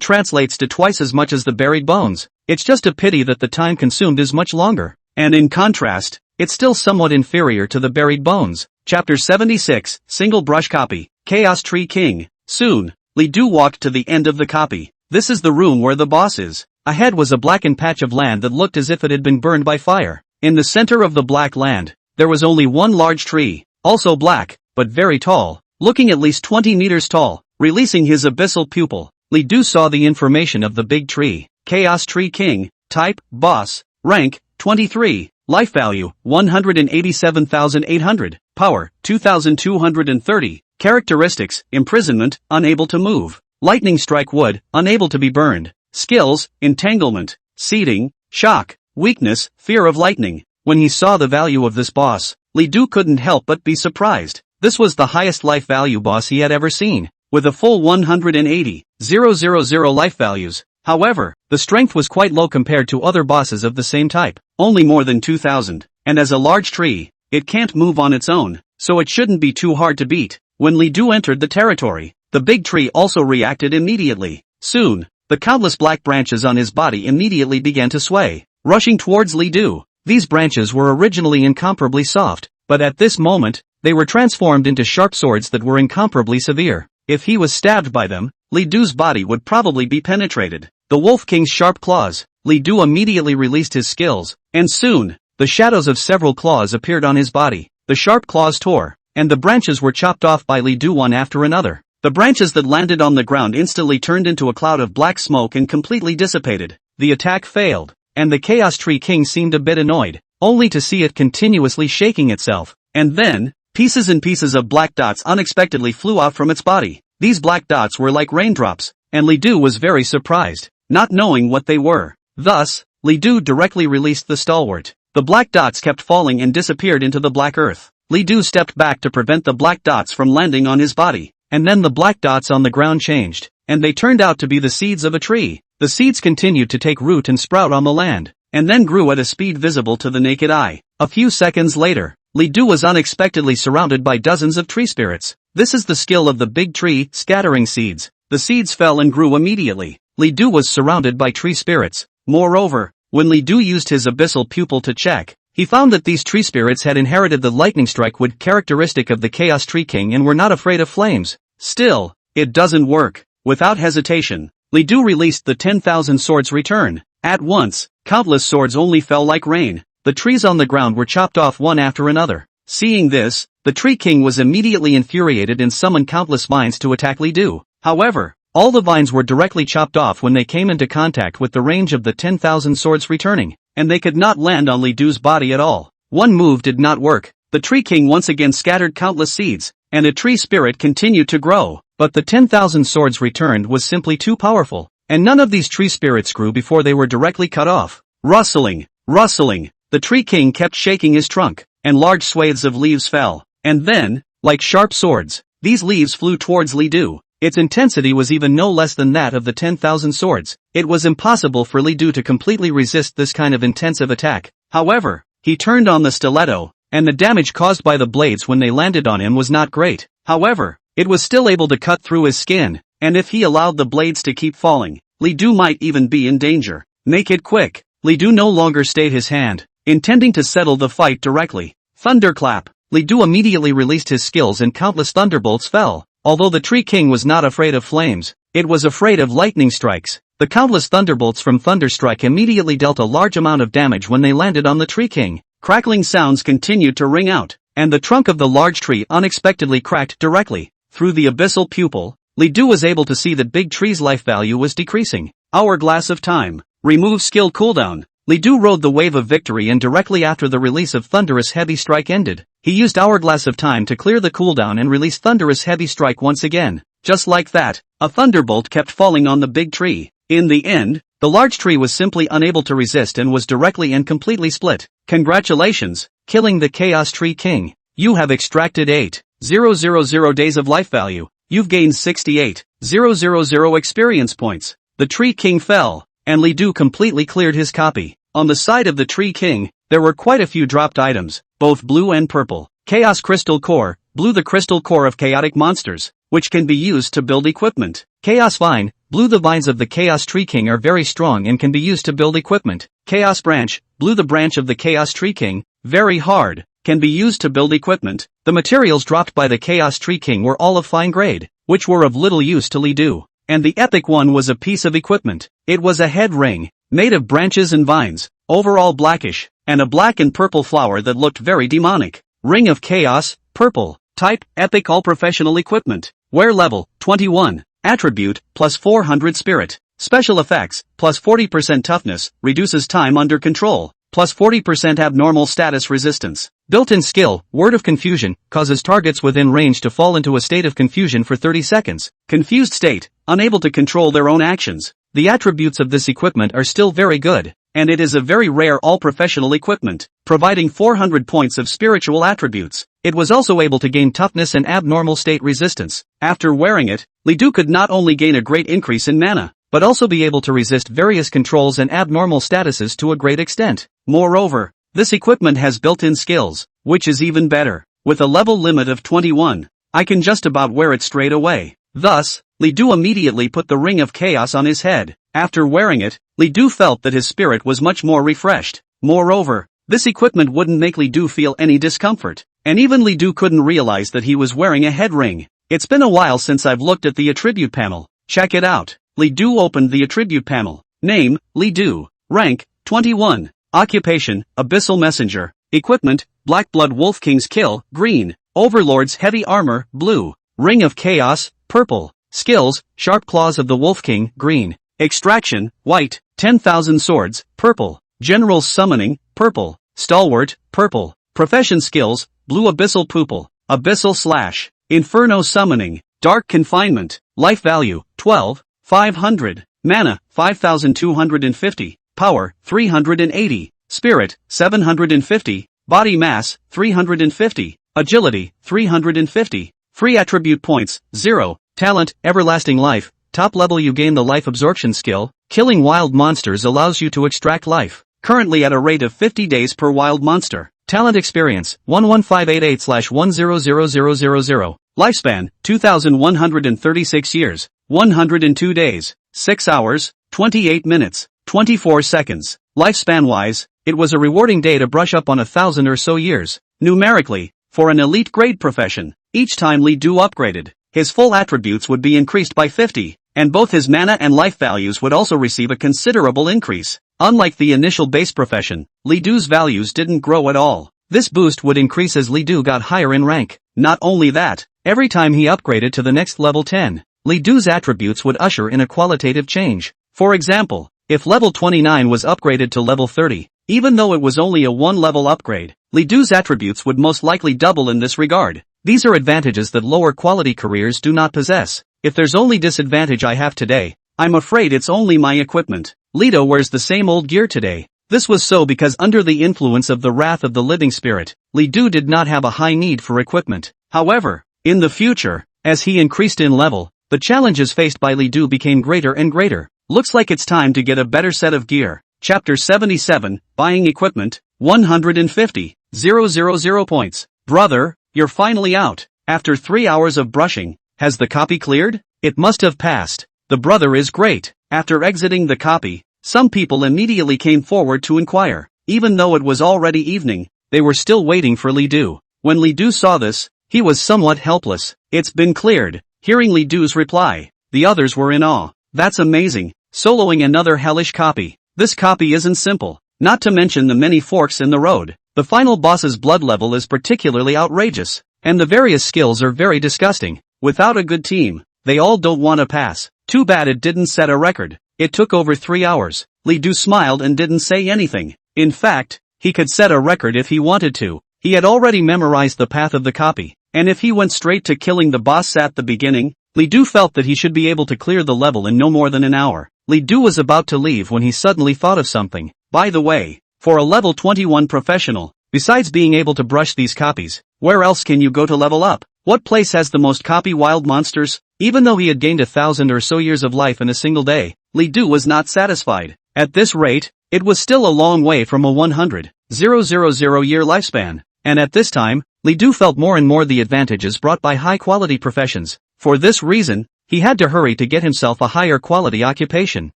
translates to twice as much as the buried bones. It's just a pity that the time consumed is much longer. And in contrast, it's still somewhat inferior to the buried bones. Chapter 76, Single Brush Copy, Chaos Tree King. Soon, Li Du walked to the end of the copy. This is the room where the boss is. Ahead was a blackened patch of land that looked as if it had been burned by fire. In the center of the black land, there was only one large tree, also black, but very tall, looking at least 20 meters tall. Releasing his abyssal pupil, Li Du saw the information of the big tree. Chaos Tree King, type, boss, rank, 23, life value, 187,800, power, 2,230, characteristics, imprisonment, unable to move, lightning strike wood, unable to be burned, skills, entanglement, seeding, shock, weakness, fear of lightning. When he saw the value of this boss, Li Du couldn't help but be surprised. This was the highest life value boss he had ever seen, with a full 180,000 life values. However, the strength was quite low compared to other bosses of the same type, only more than 2,000, and as a large tree, it can't move on its own, so it shouldn't be too hard to beat. When Li Du entered the territory, the big tree also reacted immediately. Soon, the countless black branches on his body immediately began to sway, rushing towards Li Du. These branches were originally incomparably soft, but at this moment, they were transformed into sharp swords that were incomparably severe. If he was stabbed by them, Li Du's body would probably be penetrated. The Wolf King's sharp claws. Li Du immediately released his skills, and soon, the shadows of several claws appeared on his body. The sharp claws tore, and the branches were chopped off by Li Du one after another. The branches that landed on the ground instantly turned into a cloud of black smoke and completely dissipated. The attack failed, and the Chaos Tree King seemed a bit annoyed, only to see it continuously shaking itself. And then, pieces and pieces of black dots unexpectedly flew out from its body. These black dots were like raindrops, and Li Du was very surprised, not knowing what they were. Thus, Li Du directly released the stalwart. The black dots kept falling and disappeared into the black earth. Li Du stepped back to prevent the black dots from landing on his body, and then the black dots on the ground changed, and they turned out to be the seeds of a tree. The seeds continued to take root and sprout on the land, and then grew at a speed visible to the naked eye. A few seconds later, Li Du was unexpectedly surrounded by dozens of tree spirits. This is the skill of the big tree, scattering seeds. The seeds fell and grew immediately. Li Du was surrounded by tree spirits. Moreover, when Li Du used his abyssal pupil to check, he found that these tree spirits had inherited the lightning strike wood characteristic of the Chaos Tree King and were not afraid of flames. Still, it doesn't work. Without hesitation, Li Du released the 10,000 swords return. At once, countless swords only fell like rain. The trees on the ground were chopped off one after another. Seeing this, the Tree King was immediately infuriated and summoned countless vines to attack Li Du. However, all the vines were directly chopped off when they came into contact with the range of the 10,000 swords returning, and they could not land on Li Du's body at all. One move did not work. The Tree King once again scattered countless seeds, and a tree spirit continued to grow, but the 10,000 swords returned was simply too powerful, and none of these tree spirits grew before they were directly cut off. Rustling, rustling, the Tree King kept shaking his trunk, and large swathes of leaves fell, and then, like sharp swords, these leaves flew towards Li Du. Its intensity was even no less than that of the 10,000 swords. It was impossible for Li Du to completely resist this kind of intensive attack. However, he turned on the stiletto, and the damage caused by the blades when they landed on him was not great. However, it was still able to cut through his skin, and if he allowed the blades to keep falling, Li Du might even be in danger. Make it quick. Li Du no longer stayed his hand, intending to settle the fight directly. Thunderclap. Li Du immediately released his skills and countless thunderbolts fell. Although the Tree King was not afraid of flames, it was afraid of lightning strikes. The countless thunderbolts from Thunderstrike immediately dealt a large amount of damage when they landed on the Tree King. Crackling sounds continued to ring out, and the trunk of the large tree unexpectedly cracked directly. Through the abyssal pupil, Li Du was able to see that Big Tree's life value was decreasing. Hourglass of time. Remove skill cooldown. Li Du rode the wave of victory, and directly after the release of Thunderous Heavy Strike ended, he used Hourglass of Time to clear the cooldown and release Thunderous Heavy Strike once again. Just like that, a thunderbolt kept falling on the big tree. In the end, the large tree was simply unable to resist and was directly and completely split. Congratulations, killing the Chaos Tree King. You have extracted 8,000 days of life value. You've gained 68,000 experience points. The Tree King fell, and Li Du completely cleared his copy. On the side of the Tree King, there were quite a few dropped items, both blue and purple. Chaos Crystal Core, blue, the crystal core of chaotic monsters, which can be used to build equipment. Chaos Vine, blue, the vines of the Chaos Tree King are very strong and can be used to build equipment. Chaos Branch, blue, the branch of the Chaos Tree King, very hard, can be used to build equipment. The materials dropped by the Chaos Tree King were all of fine grade, which were of little use to Li Du. And the epic one was a piece of equipment. It was a head ring. made of branches and vines, overall blackish, and a black and purple flower that looked very demonic. Ring of Chaos, purple. Type, epic all professional equipment. Wear level, 21. Attribute, plus 400 spirit. Special effects, plus 40% toughness, reduces time under control, plus 40% abnormal status resistance. Built-in skill, Word of Confusion, causes targets within range to fall into a state of confusion for 30 seconds. Confused state, unable to control their own actions. The attributes of this equipment are still very good, and it is a very rare all-professional equipment, providing 400 points of spiritual attributes. It was also able to gain toughness and abnormal state resistance. After wearing it, Li Du could not only gain a great increase in mana, but also be able to resist various controls and abnormal statuses to a great extent. Moreover, this equipment has built-in skills, which is even better. With a level limit of 21, I can just about wear it straight away. Thus, Li Du immediately put the Ring of Chaos on his head. After wearing it, Li Du felt that his spirit was much more refreshed. Moreover, this equipment wouldn't make Li Du feel any discomfort, and even Li Du couldn't realize that he was wearing a head ring. It's been a while since I've looked at the attribute panel. Check it out. Li Du opened the attribute panel. Name, Li Du. Rank, 21. Occupation, Abyssal Messenger. Equipment, Black Blood Wolf King's Kill, green. Overlord's Heavy Armor, blue. Ring of Chaos, purple. Skills, Sharp Claws of the Wolf King, green. Extraction, white. 10,000 Swords, purple. General's Summoning, purple. Stalwart, purple. Profession skills, Blue Abyssal Pupil. Abyssal Slash. Inferno Summoning. Dark Confinement. Life value, 12,500. Mana, 5,250. Power, 380. Spirit, 750. Body mass, 350. Agility, 350. Free attribute points, 0. Talent, Everlasting Life. Top level you gain the life absorption skill. Killing wild monsters allows you to extract life. Currently at a rate of 50 days per wild monster. Talent experience, 11588/1000000. Lifespan, 2136 years, 102 days, 6 hours, 28 minutes, 24 seconds. Lifespan-wise, it was a rewarding day to brush up on 1,000 or so years. Numerically, for an elite grade profession, each time Li Du upgraded, his full attributes would be increased by 50, and both his mana and life values would also receive a considerable increase. Unlike the initial base profession, Li Du's values didn't grow at all. This boost would increase as Li Du got higher in rank. Not only that, every time he upgraded to the next level 10, Li Du's attributes would usher in a qualitative change. For example, if level 29 was upgraded to level 30, even though it was only a one-level upgrade, Li Du's attributes would most likely double in this regard. These are advantages that lower quality careers do not possess. If there's only disadvantage I have today, I'm afraid it's only my equipment. Li Du wears the same old gear today. This was so because under the influence of the wrath of the living spirit, Li Du did not have a high need for equipment. However, in the future, as he increased in level, the challenges faced by Li Du became greater and greater. Looks like it's time to get a better set of gear. Chapter 77, Buying Equipment, 150,000 points. Brother, you're finally out. After 3 hours of brushing, has the copy cleared? It must have passed. The brother is great. After exiting the copy, some people immediately came forward to inquire. Even though it was already evening, they were still waiting for Li Du. When Li Du saw this, he was somewhat helpless. It's been cleared. Hearing Li Du's reply, the others were in awe. That's amazing. Soloing another hellish copy. This copy isn't simple. Not to mention the many forks in the road. The final boss's blood level is particularly outrageous, and the various skills are very disgusting. Without a good team, they all don't want to pass. Too bad it didn't set a record. It took over 3 hours. Li Du smiled and didn't say anything. In fact, he could set a record if he wanted to. He had already memorized the path of the copy, and if he went straight to killing the boss at the beginning, Li Du felt that he should be able to clear the level in no more than an hour. Li Du was about to leave when he suddenly thought of something. By the way, for a level 21 professional, besides being able to brush these copies, where else can you go to level up? What place has the most copy wild monsters? Even though he had gained 1,000 or so years of life in a single day, Li Du was not satisfied. At this rate, it was still a long way from a 100,000 year lifespan. And at this time, Li Du felt more and more the advantages brought by high-quality professions. For this reason, he had to hurry to get himself a higher quality occupation.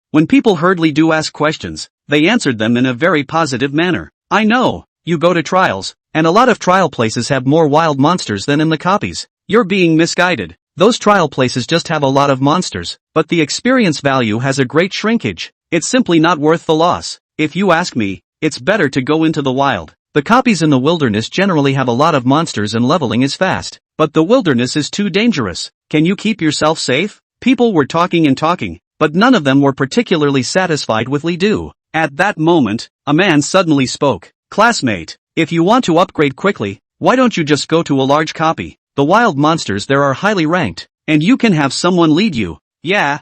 When people heard Li Du ask questions, they answered them in a very positive manner. I know, you go to trials, and a lot of trial places have more wild monsters than in the copies. You're being misguided. Those trial places just have a lot of monsters, but the experience value has a great shrinkage. it's simply not worth the loss. If you ask me, it's better to go into the wild. The copies in the wilderness generally have a lot of monsters and leveling is fast. But the wilderness is too dangerous. Can you keep yourself safe? People were talking and talking, but none of them were particularly satisfied with Li Du. At that moment, a man suddenly spoke. Classmate, if you want to upgrade quickly, why don't you just go to a large copy? The wild monsters there are highly ranked, and you can have someone lead you. Yeah,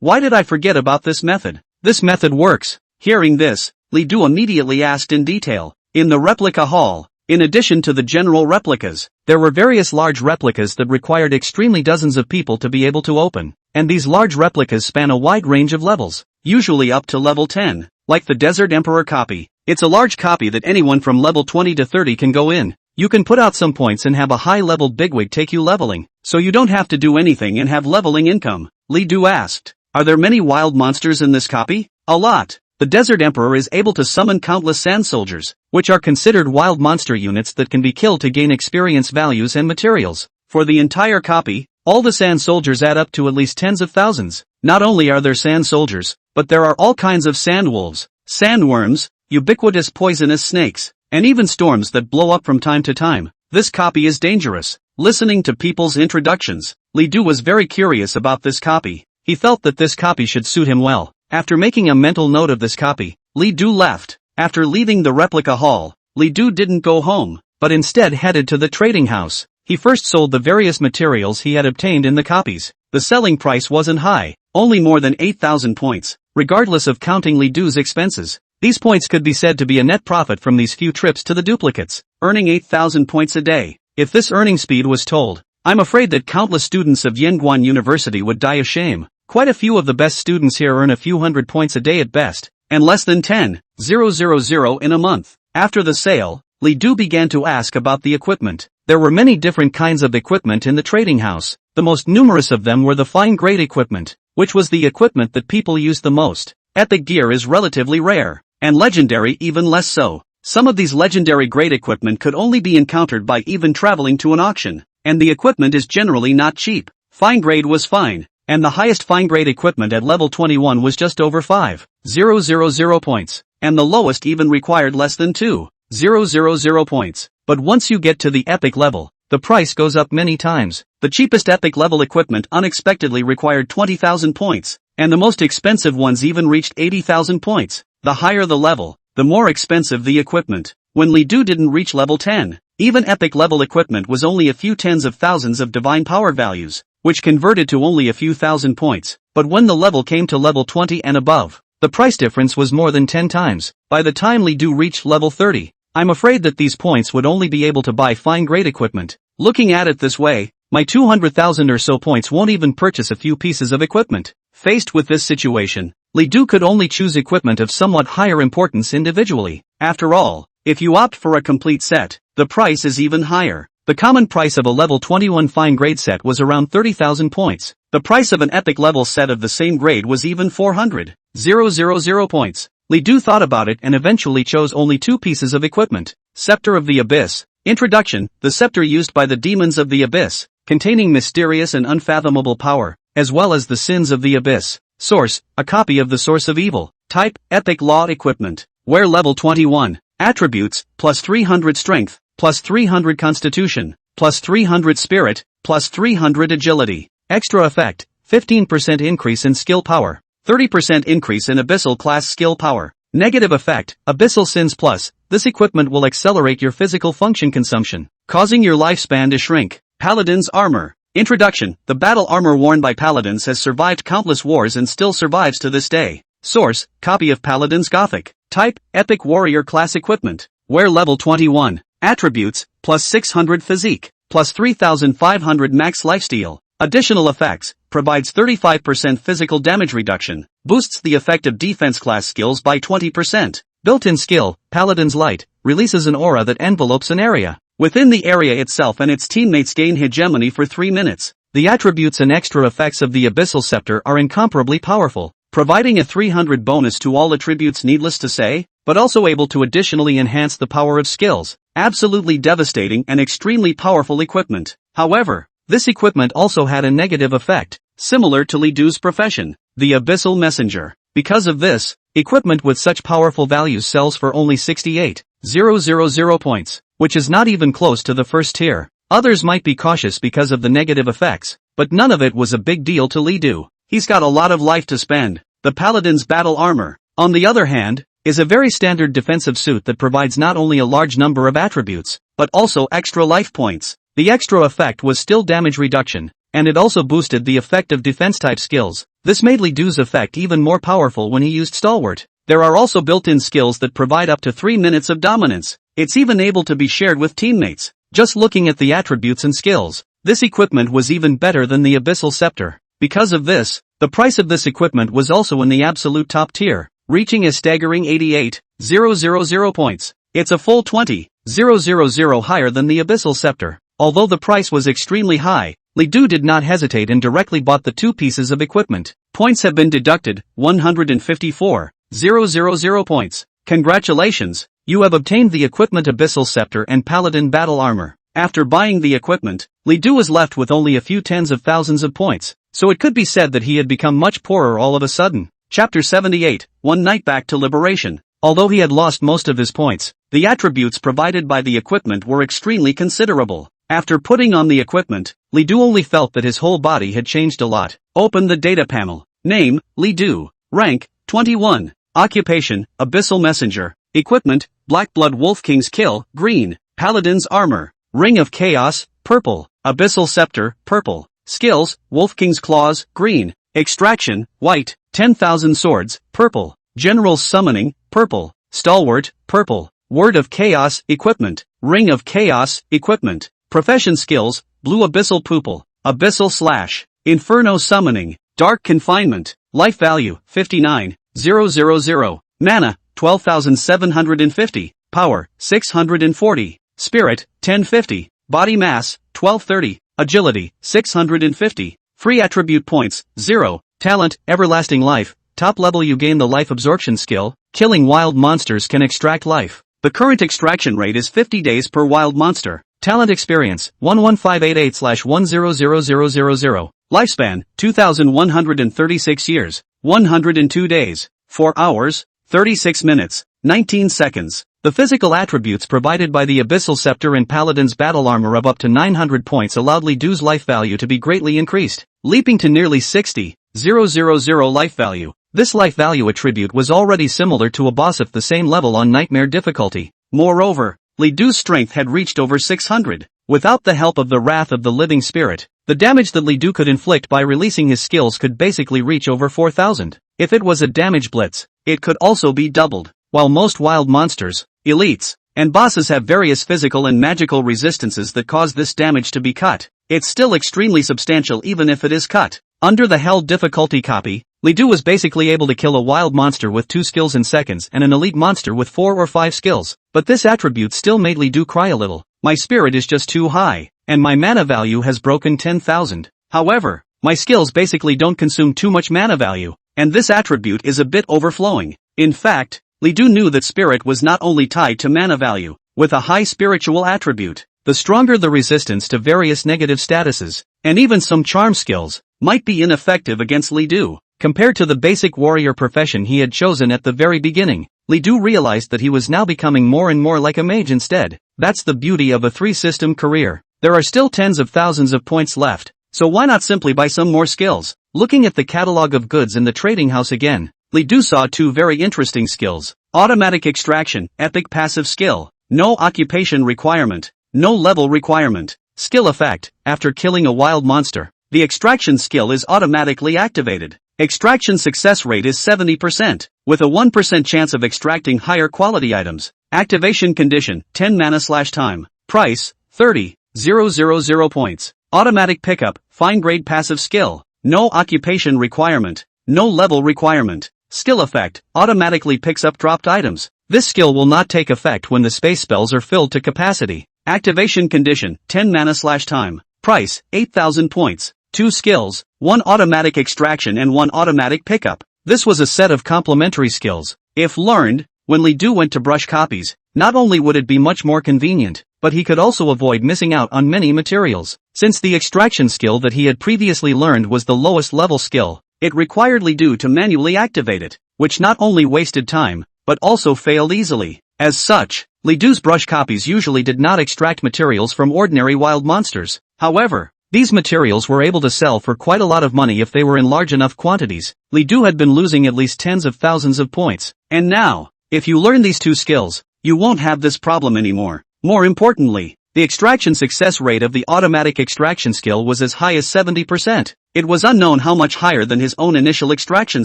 why did I forget about this method? This method works. Hearing this, Li Du immediately asked in detail. In the replica hall, in addition to the general replicas, there were various large replicas that required extremely dozens of people to be able to open, and these large replicas span a wide range of levels, usually up to level 10, like the Desert Emperor copy. It's a large copy that anyone from level 20 to 30 can go in. You can put out some points and have a high-level bigwig take you leveling, so you don't have to do anything and have leveling income. Li Du asked, are there many wild monsters in this copy? A lot. The Desert Emperor is able to summon countless sand soldiers, which are considered wild monster units that can be killed to gain experience values and materials. For the entire copy, all the sand soldiers add up to at least tens of thousands. Not only are there sand soldiers, but there are all kinds of sand wolves, sandworms, ubiquitous poisonous snakes, and even storms that blow up from time to time. This copy is dangerous. Listening to people's introductions, Li Du was very curious about this copy. He felt that this copy should suit him well. After making a mental note of this copy, Li Du left. After leaving the replica hall, Li Du didn't go home, but instead headed to the trading house. He first sold the various materials he had obtained in the copies. The selling price wasn't high, only more than 8,000 points, regardless of counting Li Du's expenses. These points could be said to be a net profit from these few trips to the duplicates, earning 8,000 points a day. If this earning speed was told, I'm afraid that countless students of Yanguan University would die of shame. Quite a few of the best students here earn a few hundred points a day at best, and less than 10,000 in a month. After the sale, Li Du began to ask about the equipment. There were many different kinds of equipment in the trading house. The most numerous of them were the fine-grade equipment, which was the equipment that people used the most. Epic gear is relatively rare, and legendary even less so. Some of these legendary grade equipment could only be encountered by even traveling to an auction, and the equipment is generally not cheap. Fine grade was fine, and the highest fine-grade equipment at level 21 was just over 5,000 points, and the lowest even required less than 2,000 points. But once you get to the epic level, the price goes up many times. The cheapest epic level equipment unexpectedly required 20,000 points, and the most expensive ones even reached 80,000 points. The higher the level, the more expensive the equipment. When Li Du didn't reach level 10, even epic level equipment was only a few tens of thousands of divine power values, which converted to only a few thousand points. But when the level came to level 20 and above, the price difference was more than 10 times. By the time Li Du reached level 30, I'm afraid that these points would only be able to buy fine-grade equipment. Looking at it this way, my 200,000 or so points won't even purchase a few pieces of equipment. Faced with this situation, Li Du could only choose equipment of somewhat higher importance individually. After all, if you opt for a complete set, the price is even higher. The common price of a level 21 fine grade set was around 30,000 points. The price of an epic level set of the same grade was even 400,000 points. Li Du thought about it and eventually chose only two pieces of equipment. Scepter of the Abyss. Introduction: the scepter used by the demons of the Abyss, containing mysterious and unfathomable power, as well as the sins of the Abyss. Source: a copy of the Source of Evil. Type: Epic Law Equipment. Wear level 21. Attributes: plus 300 strength, plus 300 constitution, plus 300 spirit, plus 300 agility. Extra effect: 15% increase in skill power, 30% increase in abyssal class skill power. Negative effect: Abyssal Sins Plus. This equipment will accelerate your physical function consumption, causing your lifespan to shrink. Paladin's Armor. Introduction: the battle armor worn by paladins has survived countless wars and still survives to this day. Source: copy of Paladin's Gothic. Type: Epic Warrior Class Equipment. Wear level 21. Attributes: plus 600 physique, plus 3,500 max lifesteal. Additional effects: provides 35% physical damage reduction, boosts the effect of defense class skills by 20%. Built-in skill: Paladin's Light, releases an aura that envelopes an area. Within the area itself and its teammates gain hegemony for 3 minutes. The attributes and extra effects of the Abyssal Scepter are incomparably powerful, providing a 300 bonus to all attributes needless to say, but also able to additionally enhance the power of skills. Absolutely devastating and extremely powerful equipment. However, this equipment also had a negative effect, similar to Li Du's profession. The Abyssal Messenger. Because of this, equipment with such powerful values sells for only 68,000 points, which is not even close to the first tier. Others might be cautious because of the negative effects, but none of it was a big deal to Li Du. He's got a lot of life to spend. The Paladin's battle armor, on the other hand, is a very standard defensive suit that provides not only a large number of attributes, but also extra life points. The extra effect was still damage reduction, and it also boosted the effect of defense-type skills. This made Li Du's effect even more powerful when he used Stalwart. There are also built-in skills that provide up to 3 minutes of dominance. It's even able to be shared with teammates. Just looking at the attributes and skills, this equipment was even better than the Abyssal Scepter. Because of this, the price of this equipment was also in the absolute top tier, reaching a staggering 88,000 points. It's a full 20,000 higher than the Abyssal Scepter. Although the price was extremely high, Li Du did not hesitate and directly bought the 2 pieces of equipment. Points have been deducted, 154,000 points. Congratulations, you have obtained the equipment Abyssal Scepter and Paladin Battle Armor. After buying the equipment, Li Du was left with only a few tens of thousands of points, so it could be said that he had become much poorer all of a sudden. Chapter 78, One Night Back to Liberation. Although he had lost most of his points, the attributes provided by the equipment were extremely considerable. After putting on the equipment, Li Du only felt that his whole body had changed a lot. Open the data panel. Name, Li Du. Rank, 21. Occupation, Abyssal Messenger. Equipment, Black Blood Wolf King's Kill, green. Paladin's Armor. Ring of Chaos, purple. Abyssal Scepter, purple. Skills, Wolf King's Claws, green. Extraction, white. 10,000 Swords, purple. General's Summoning, purple. Stalwart, purple. Word of Chaos, equipment. Ring of Chaos, equipment. Profession skills, Blue Abyssal Pupil. Abyssal Slash. Inferno Summoning. Dark Confinement. Life value, 59,000. Mana, 12,750. Power, 640. Spirit, 1050. Body mass, 1230. Agility, 650. Free attribute points, 0. Talent, Everlasting Life. Top level you gain the Life Absorption skill. Killing wild monsters can extract life. The current extraction rate is 50 days per wild monster. Talent experience, 11588/1000000. Lifespan, 2136 years, 102 days, 4 hours, 36 minutes, 19 seconds. The physical attributes provided by the Abyssal Scepter and Paladin's Battle Armor of up to 900 points allowed Li Du's life value to be greatly increased, leaping to nearly 60,000 life value. This life value attribute was already similar to a boss of the same level on Nightmare difficulty. Moreover, Li Du's strength had reached over 600. Without the help of the Wrath of the Living Spirit, the damage that Li Du could inflict by releasing his skills could basically reach over 4,000. If it was a damage blitz, it could also be doubled. While most wild monsters, elites, and bosses have various physical and magical resistances that cause this damage to be cut, it's still extremely substantial even if it is cut. Under the Hell difficulty copy, Li Du was basically able to kill a wild monster with 2 skills in seconds and an elite monster with 4 or 5 skills, but this attribute still made Li Du cry a little. My spirit is just too high, and my mana value has broken 10,000. However, my skills basically don't consume too much mana value, and this attribute is a bit overflowing. In fact, Li Du knew that spirit was not only tied to mana value. With a high spiritual attribute, the stronger the resistance to various negative statuses, and even some charm skills, might be ineffective against Li Du. Compared to the basic warrior profession he had chosen at the very beginning, Li Du realized that he was now becoming more and more like a mage instead. That's the beauty of a 3-system career. There are still tens of thousands of points left, so why not simply buy some more skills? Looking at the catalog of goods in the trading house again, Li Du saw 2 very interesting skills. Automatic Extraction, Epic Passive Skill. No occupation requirement. No level requirement. Skill effect, after killing a wild monster, the extraction skill is automatically activated. Extraction success rate is 70%, with a 1% chance of extracting higher quality items. Activation condition, 10 mana/time. Price, 30,000 points. Automatic pickup, fine grade passive skill. No occupation requirement. No level requirement. Skill effect, automatically picks up dropped items. This skill will not take effect when the space spells are filled to capacity. Activation condition, 10 mana/time. Price, 8,000 points. 2 skills, 1 automatic extraction and 1 automatic pickup. This was a set of complementary skills. If learned, when Li Du went to brush copies, not only would it be much more convenient, but he could also avoid missing out on many materials. Since the extraction skill that he had previously learned was the lowest level skill, it required Li Du to manually activate it, which not only wasted time, but also failed easily. As such, Li Du's brush copies usually did not extract materials from ordinary wild monsters. However, these materials were able to sell for quite a lot of money if they were in large enough quantities. Li Du had been losing at least tens of thousands of points. And now, if you learn these two skills, you won't have this problem anymore. More importantly, the extraction success rate of the automatic extraction skill was as high as 70%. It was unknown how much higher than his own initial extraction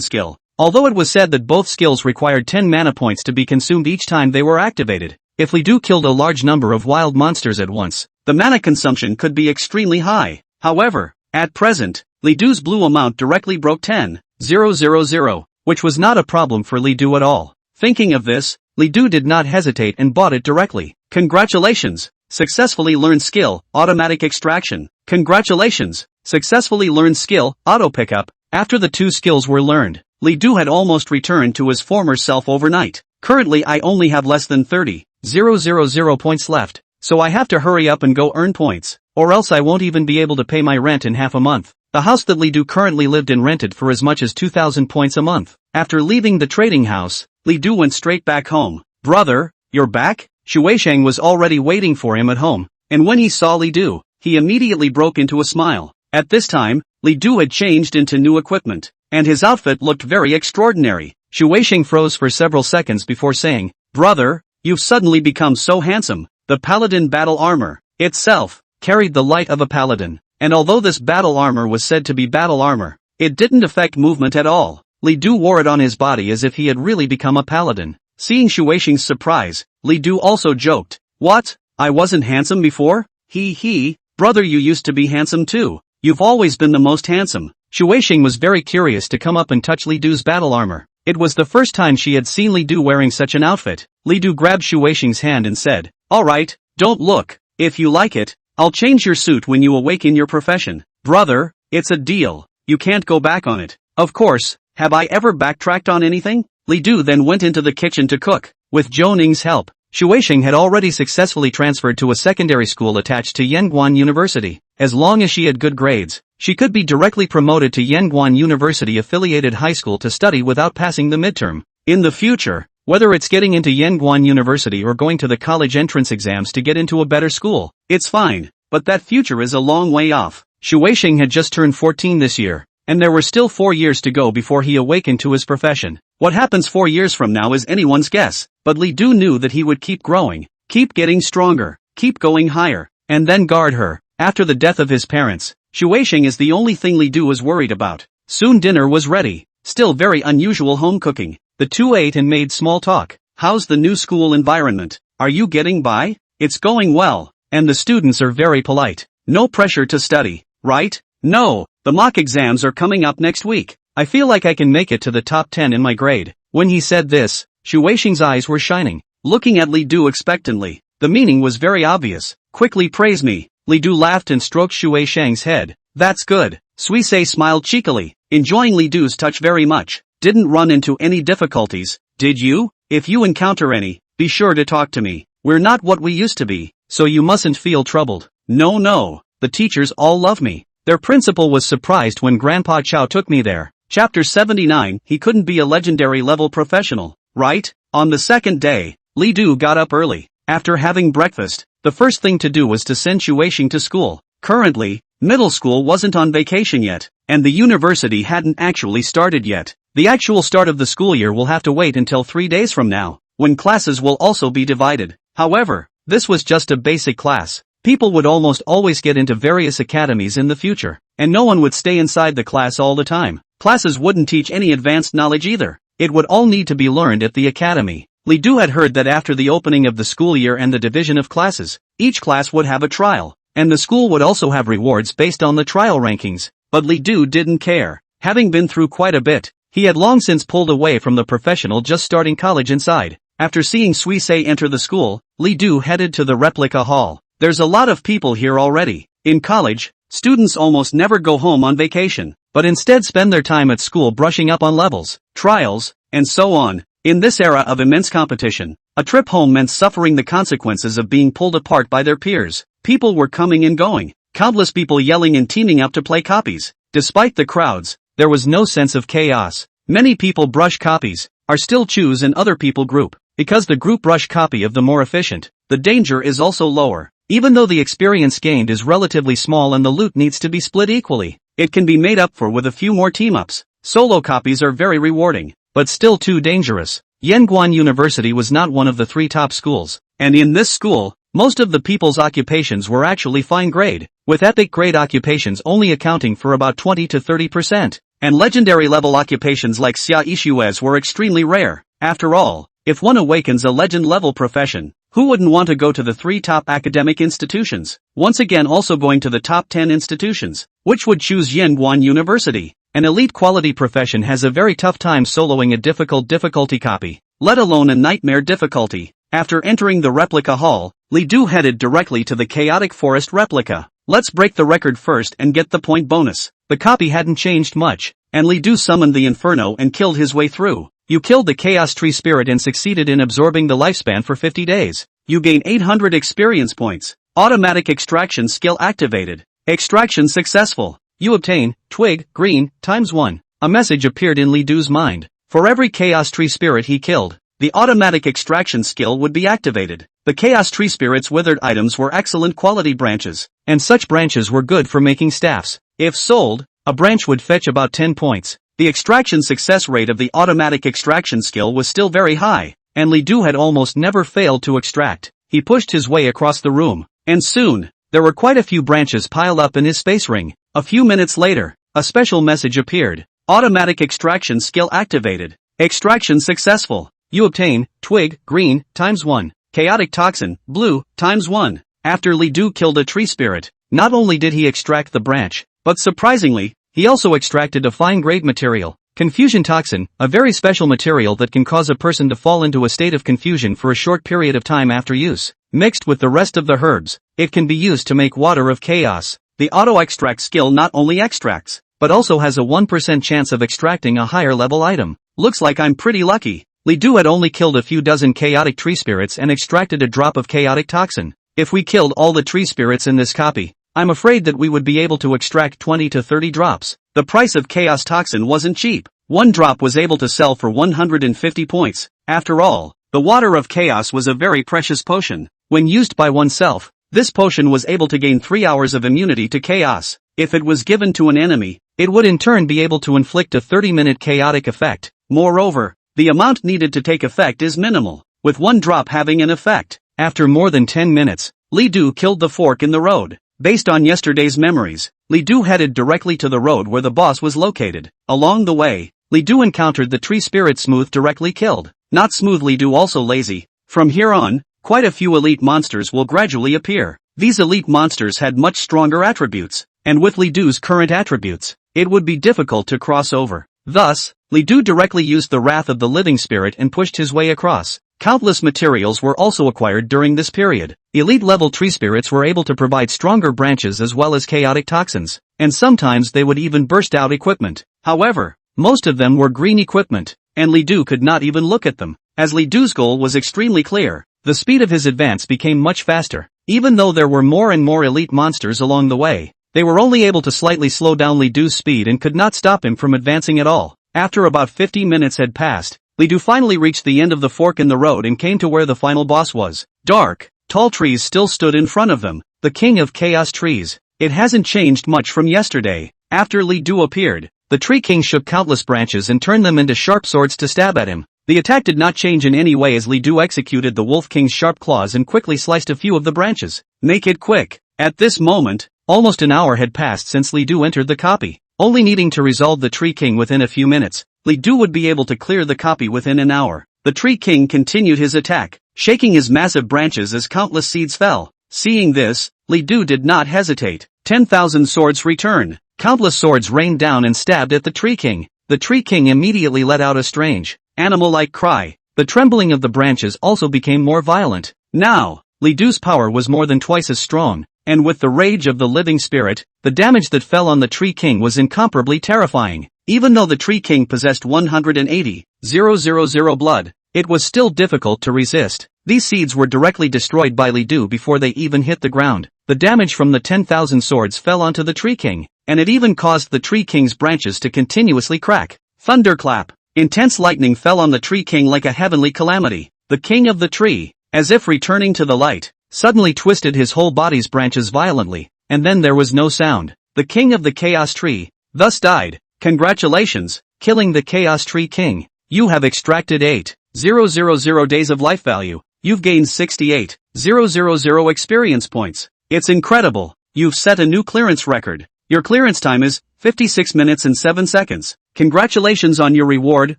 skill. Although it was said that both skills required 10 mana points to be consumed each time they were activated, if Li Du killed a large number of wild monsters at once, the mana consumption could be extremely high. However, at present, Li Du's blue amount directly broke 10,000, which was not a problem for Li Du at all. Thinking of this, Li Du did not hesitate and bought it directly. Congratulations! Successfully learned skill, automatic extraction. Congratulations! Successfully learned skill, auto pickup. After the two skills were learned, Li Du had almost returned to his former self overnight. Currently I only have less than 30,000 points left, so I have to hurry up and go earn points, or else I won't even be able to pay my rent in half a month. The house that Li Du currently lived in rented for as much as 2,000 points a month. After leaving the trading house, Li Du went straight back home. Brother, you're back? Shueisheng was already waiting for him at home, and when he saw Li Du, he immediately broke into a smile. At this time, Li Du had changed into new equipment, and his outfit looked very extraordinary. Shueisheng froze for several seconds before saying, "Brother, you've suddenly become so handsome." The paladin battle armor itself carried the light of a paladin, and although this battle armor was said to be battle armor, it didn't affect movement at all. Li Du wore it on his body as if he had really become a paladin. Seeing Shueisheng's surprise, Li Du also joked, "What? I wasn't handsome before? He, brother, you used to be handsome too. You've always been the most handsome." Shueisheng was very curious to come up and touch Li Du's battle armor. It was the first time she had seen Li Du wearing such an outfit. Li Du grabbed Shueisheng's hand and said, "Alright, don't look. If you like it, I'll change your suit when you awaken your profession." "Brother, it's a deal. You can't go back on it." "Of course, have I ever backtracked on anything?" Li Du then went into the kitchen to cook. With Zhou Ning's help, Shueisheng had already successfully transferred to a secondary school attached to Yanguan University. As long as she had good grades, she could be directly promoted to Yanguan University affiliated high school to study without passing the midterm. In the future, whether it's getting into Yanguan University or going to the college entrance exams to get into a better school, it's fine, but that future is a long way off. Shueisheng had just turned 14 this year, and there were still 4 years to go before he awakened to his profession. What happens 4 years from now is anyone's guess, but Li Du knew that he would keep growing, keep getting stronger, keep going higher, and then guard her. After the death of his parents, Shueisheng is the only thing Li Du was worried about. Soon dinner was ready, still very unusual home cooking. The two ate and made small talk. "How's the new school environment? Are you getting by?" "It's going well, and the students are very polite. No pressure to study, right?" "No, the mock exams are coming up next week. I feel like I can make it to the top 10 in my grade." When he said this, Shueisheng's eyes were shining, looking at Li Du expectantly. The meaning was very obvious. "Quickly praise me." Li Du laughed and stroked Shueisheng's head. "That's good." Suisei smiled cheekily, enjoying Li Du's touch very much. "Didn't run into any difficulties, did you? If you encounter any, be sure to talk to me. We're not what we used to be, so you mustn't feel troubled." No, the teachers all love me. Their principal was surprised when Grandpa Chow took me there. Chapter 79, he couldn't be a legendary level professional, right? On the second day, Li Du got up early. After having breakfast, the first thing to do was to send Shueisheng to school. Currently, middle school wasn't on vacation yet, and the university hadn't actually started yet. The actual start of the school year will have to wait until 3 days from now, when classes will also be divided. However, this was just a basic class. People would almost always get into various academies in the future, and no one would stay inside the class all the time. Classes wouldn't teach any advanced knowledge either. It would all need to be learned at the academy. Li Du had heard that after the opening of the school year and the division of classes, each class would have a trial, and the school would also have rewards based on the trial rankings. But Li Du didn't care. Having been through quite a bit, he had long since pulled away from the professional just starting college inside. After seeing Suisei enter the school, Li Du headed to the replica hall. There's a lot of people here already. In college, students almost never go home on vacation, but instead spend their time at school brushing up on levels, trials, and so on. In this era of immense competition, a trip home meant suffering the consequences of being pulled apart by their peers. People were coming and going, countless people yelling and teaming up to play copies. Despite the crowds, there was no sense of chaos. Many people brush copies, are still choose and other people group. Because the group brush copy of the more efficient, the danger is also lower. Even though the experience gained is relatively small and the loot needs to be split equally, it can be made up for with a few more team-ups. Solo copies are very rewarding, but still too dangerous. Yanguan University was not one of the 3 top schools, and in this school, most of the people's occupations were actually fine grade, with epic grade occupations only accounting for about 20 to 30%, and legendary level occupations like Xia Ishues were extremely rare. After all, if one awakens a legend level profession, who wouldn't want to go to the 3 top academic institutions? Once again also going to the top 10 institutions, which would choose Yanguan University. An elite quality profession has a very tough time soloing a difficult difficulty copy, let alone a nightmare difficulty. After entering the replica hall, Li Du headed directly to the chaotic forest replica. Let's break the record first and get the point bonus. The copy hadn't changed much, and Li Du summoned the inferno and killed his way through. You killed the chaos tree spirit and succeeded in absorbing the lifespan for 50 days. You gain 800 experience points. Automatic extraction skill activated. Extraction successful. You obtain, twig, green, ×1. A message appeared in Li Du's mind. For every chaos tree spirit he killed, the automatic extraction skill would be activated. The chaos tree spirit's withered items were excellent quality branches, and such branches were good for making staffs. If sold, a branch would fetch about 10 points. The extraction success rate of the automatic extraction skill was still very high, and Li Du had almost never failed to extract. He pushed his way across the room, and soon, there were quite a few branches piled up in his space ring. A few minutes later, a special message appeared. Automatic extraction skill activated. Extraction successful. You obtain, twig, green, ×1. Chaotic toxin, blue, ×1. After Li Du killed a tree spirit, not only did he extract the branch, but surprisingly, he also extracted a fine-grade material, confusion toxin, a very special material that can cause a person to fall into a state of confusion for a short period of time after use. Mixed with the rest of the herbs, it can be used to make water of chaos. The auto-extract skill not only extracts, but also has a 1% chance of extracting a higher level item. Looks like I'm pretty lucky. Li Du had only killed a few dozen chaotic tree spirits and extracted a drop of chaotic toxin. If we killed all the tree spirits in this copy, I'm afraid that we would be able to extract 20 to 30 drops. The price of chaos toxin wasn't cheap. One drop was able to sell for 150 points. After all, the water of chaos was a very precious potion. When used by oneself, this potion was able to gain 3 hours of immunity to chaos. If it was given to an enemy, it would in turn be able to inflict a 30-minute chaotic effect. Moreover, the amount needed to take effect is minimal, with one drop having an effect. After more than 10 minutes, Li Du killed the fork in the road. Based on yesterday's memories, Li Du headed directly to the road where the boss was located. Along the way, Li Du encountered the tree spirit Smooth directly killed. Not Smooth Li Du also lazy. From here on, quite a few elite monsters will gradually appear. These elite monsters had much stronger attributes, and with Li Du's current attributes, it would be difficult to cross over. Thus, Li Du directly used the Wrath of the Living Spirit and pushed his way across. Countless materials were also acquired during this period. Elite-level tree spirits were able to provide stronger branches as well as chaotic toxins, and sometimes they would even burst out equipment. However, most of them were green equipment, and Li Du could not even look at them. As Li Du's goal was extremely clear, the speed of his advance became much faster. Even though there were more and more elite monsters along the way, they were only able to slightly slow down Li Du's speed and could not stop him from advancing at all. After about 50 minutes had passed, Li Du finally reached the end of the fork in the road and came to where the final boss was. Dark, tall trees still stood in front of them, the king of chaos trees. It hasn't changed much from yesterday. After Li Du appeared, the tree king shook countless branches and turned them into sharp swords to stab at him. The attack did not change in any way as Li Du executed the wolf king's sharp claws and quickly sliced a few of the branches. Make it quick. At this moment, almost an hour had passed since Li Du entered the copy. Only needing to resolve the tree king within a few minutes, Li Du would be able to clear the copy within an hour. The tree king continued his attack, shaking his massive branches as countless seeds fell. Seeing this, Li Du did not hesitate. 10,000 swords returned. Countless swords rained down and stabbed at the tree king. The tree king immediately let out a strange, animal-like cry. The trembling of the branches also became more violent. Now, Li Du's power was more than twice as strong, and with the rage of the living spirit, the damage that fell on the tree king was incomparably terrifying. Even though the tree king possessed 180,000 blood, it was still difficult to resist. These seeds were directly destroyed by Li Du before they even hit the ground. The damage from the 10,000 swords fell onto the tree king. and it even caused the Tree King's branches to continuously crack. Thunderclap. Intense lightning fell on the Tree King like a heavenly calamity. The king of the tree, as if returning to the light, suddenly twisted his whole body's branches violently, and then there was no sound. The king of the Chaos Tree, thus died. Congratulations, killing the Chaos Tree King. You have extracted 8,000 days of life value. You've gained 68,000 experience points. It's incredible. You've set a new clearance record. Your clearance time is 56 minutes and 7 seconds. Congratulations on your reward,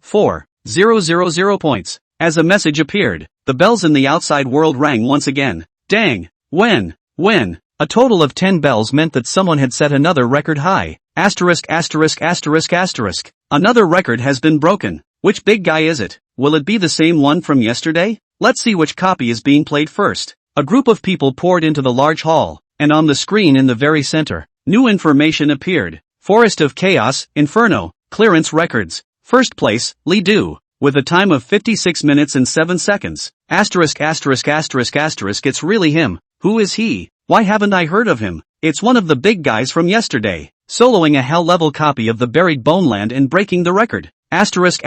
4,000 points. As a message appeared, the bells in the outside world rang once again. Dang. When? A total of 10 bells meant that someone had set another record high. Asterisk. Another record has been broken. Which big guy is it? Will it be the same one from yesterday? Let's see which copy is being played first. A group of people poured into the large hall, and on the screen in the very center, new information appeared. Forest of Chaos, Inferno, clearance records. First place, Lee Do, with a time of 56 minutes and 7 seconds. Asterisk. It's really him. Who is he? Why haven't I heard of him? It's one of the big guys from yesterday, soloing a hell-level copy of the Buried Boneland and breaking the record. Asterisk.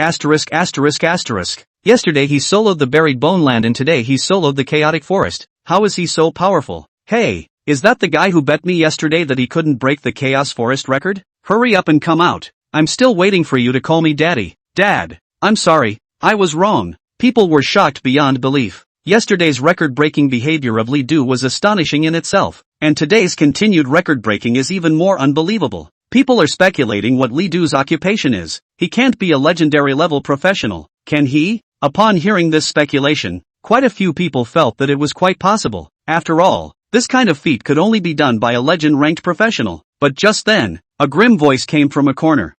Yesterday he soloed the Buried Boneland and today he soloed the Chaotic Forest. How is he so powerful? Hey, is that the guy who bet me yesterday that he couldn't break the Chaos Forest record? Hurry up and come out. I'm still waiting for you to call me Daddy. Dad. I'm sorry, I was wrong. People were shocked beyond belief. Yesterday's record-breaking behavior of Lee Do was astonishing in itself, and today's continued record-breaking is even more unbelievable. People are speculating what Lee Do's occupation is. He can't be a legendary-level professional, can he? Upon hearing this speculation, quite a few people felt that it was quite possible. After all, this kind of feat could only be done by a legend-ranked professional. But just then, a grim voice came from a corner.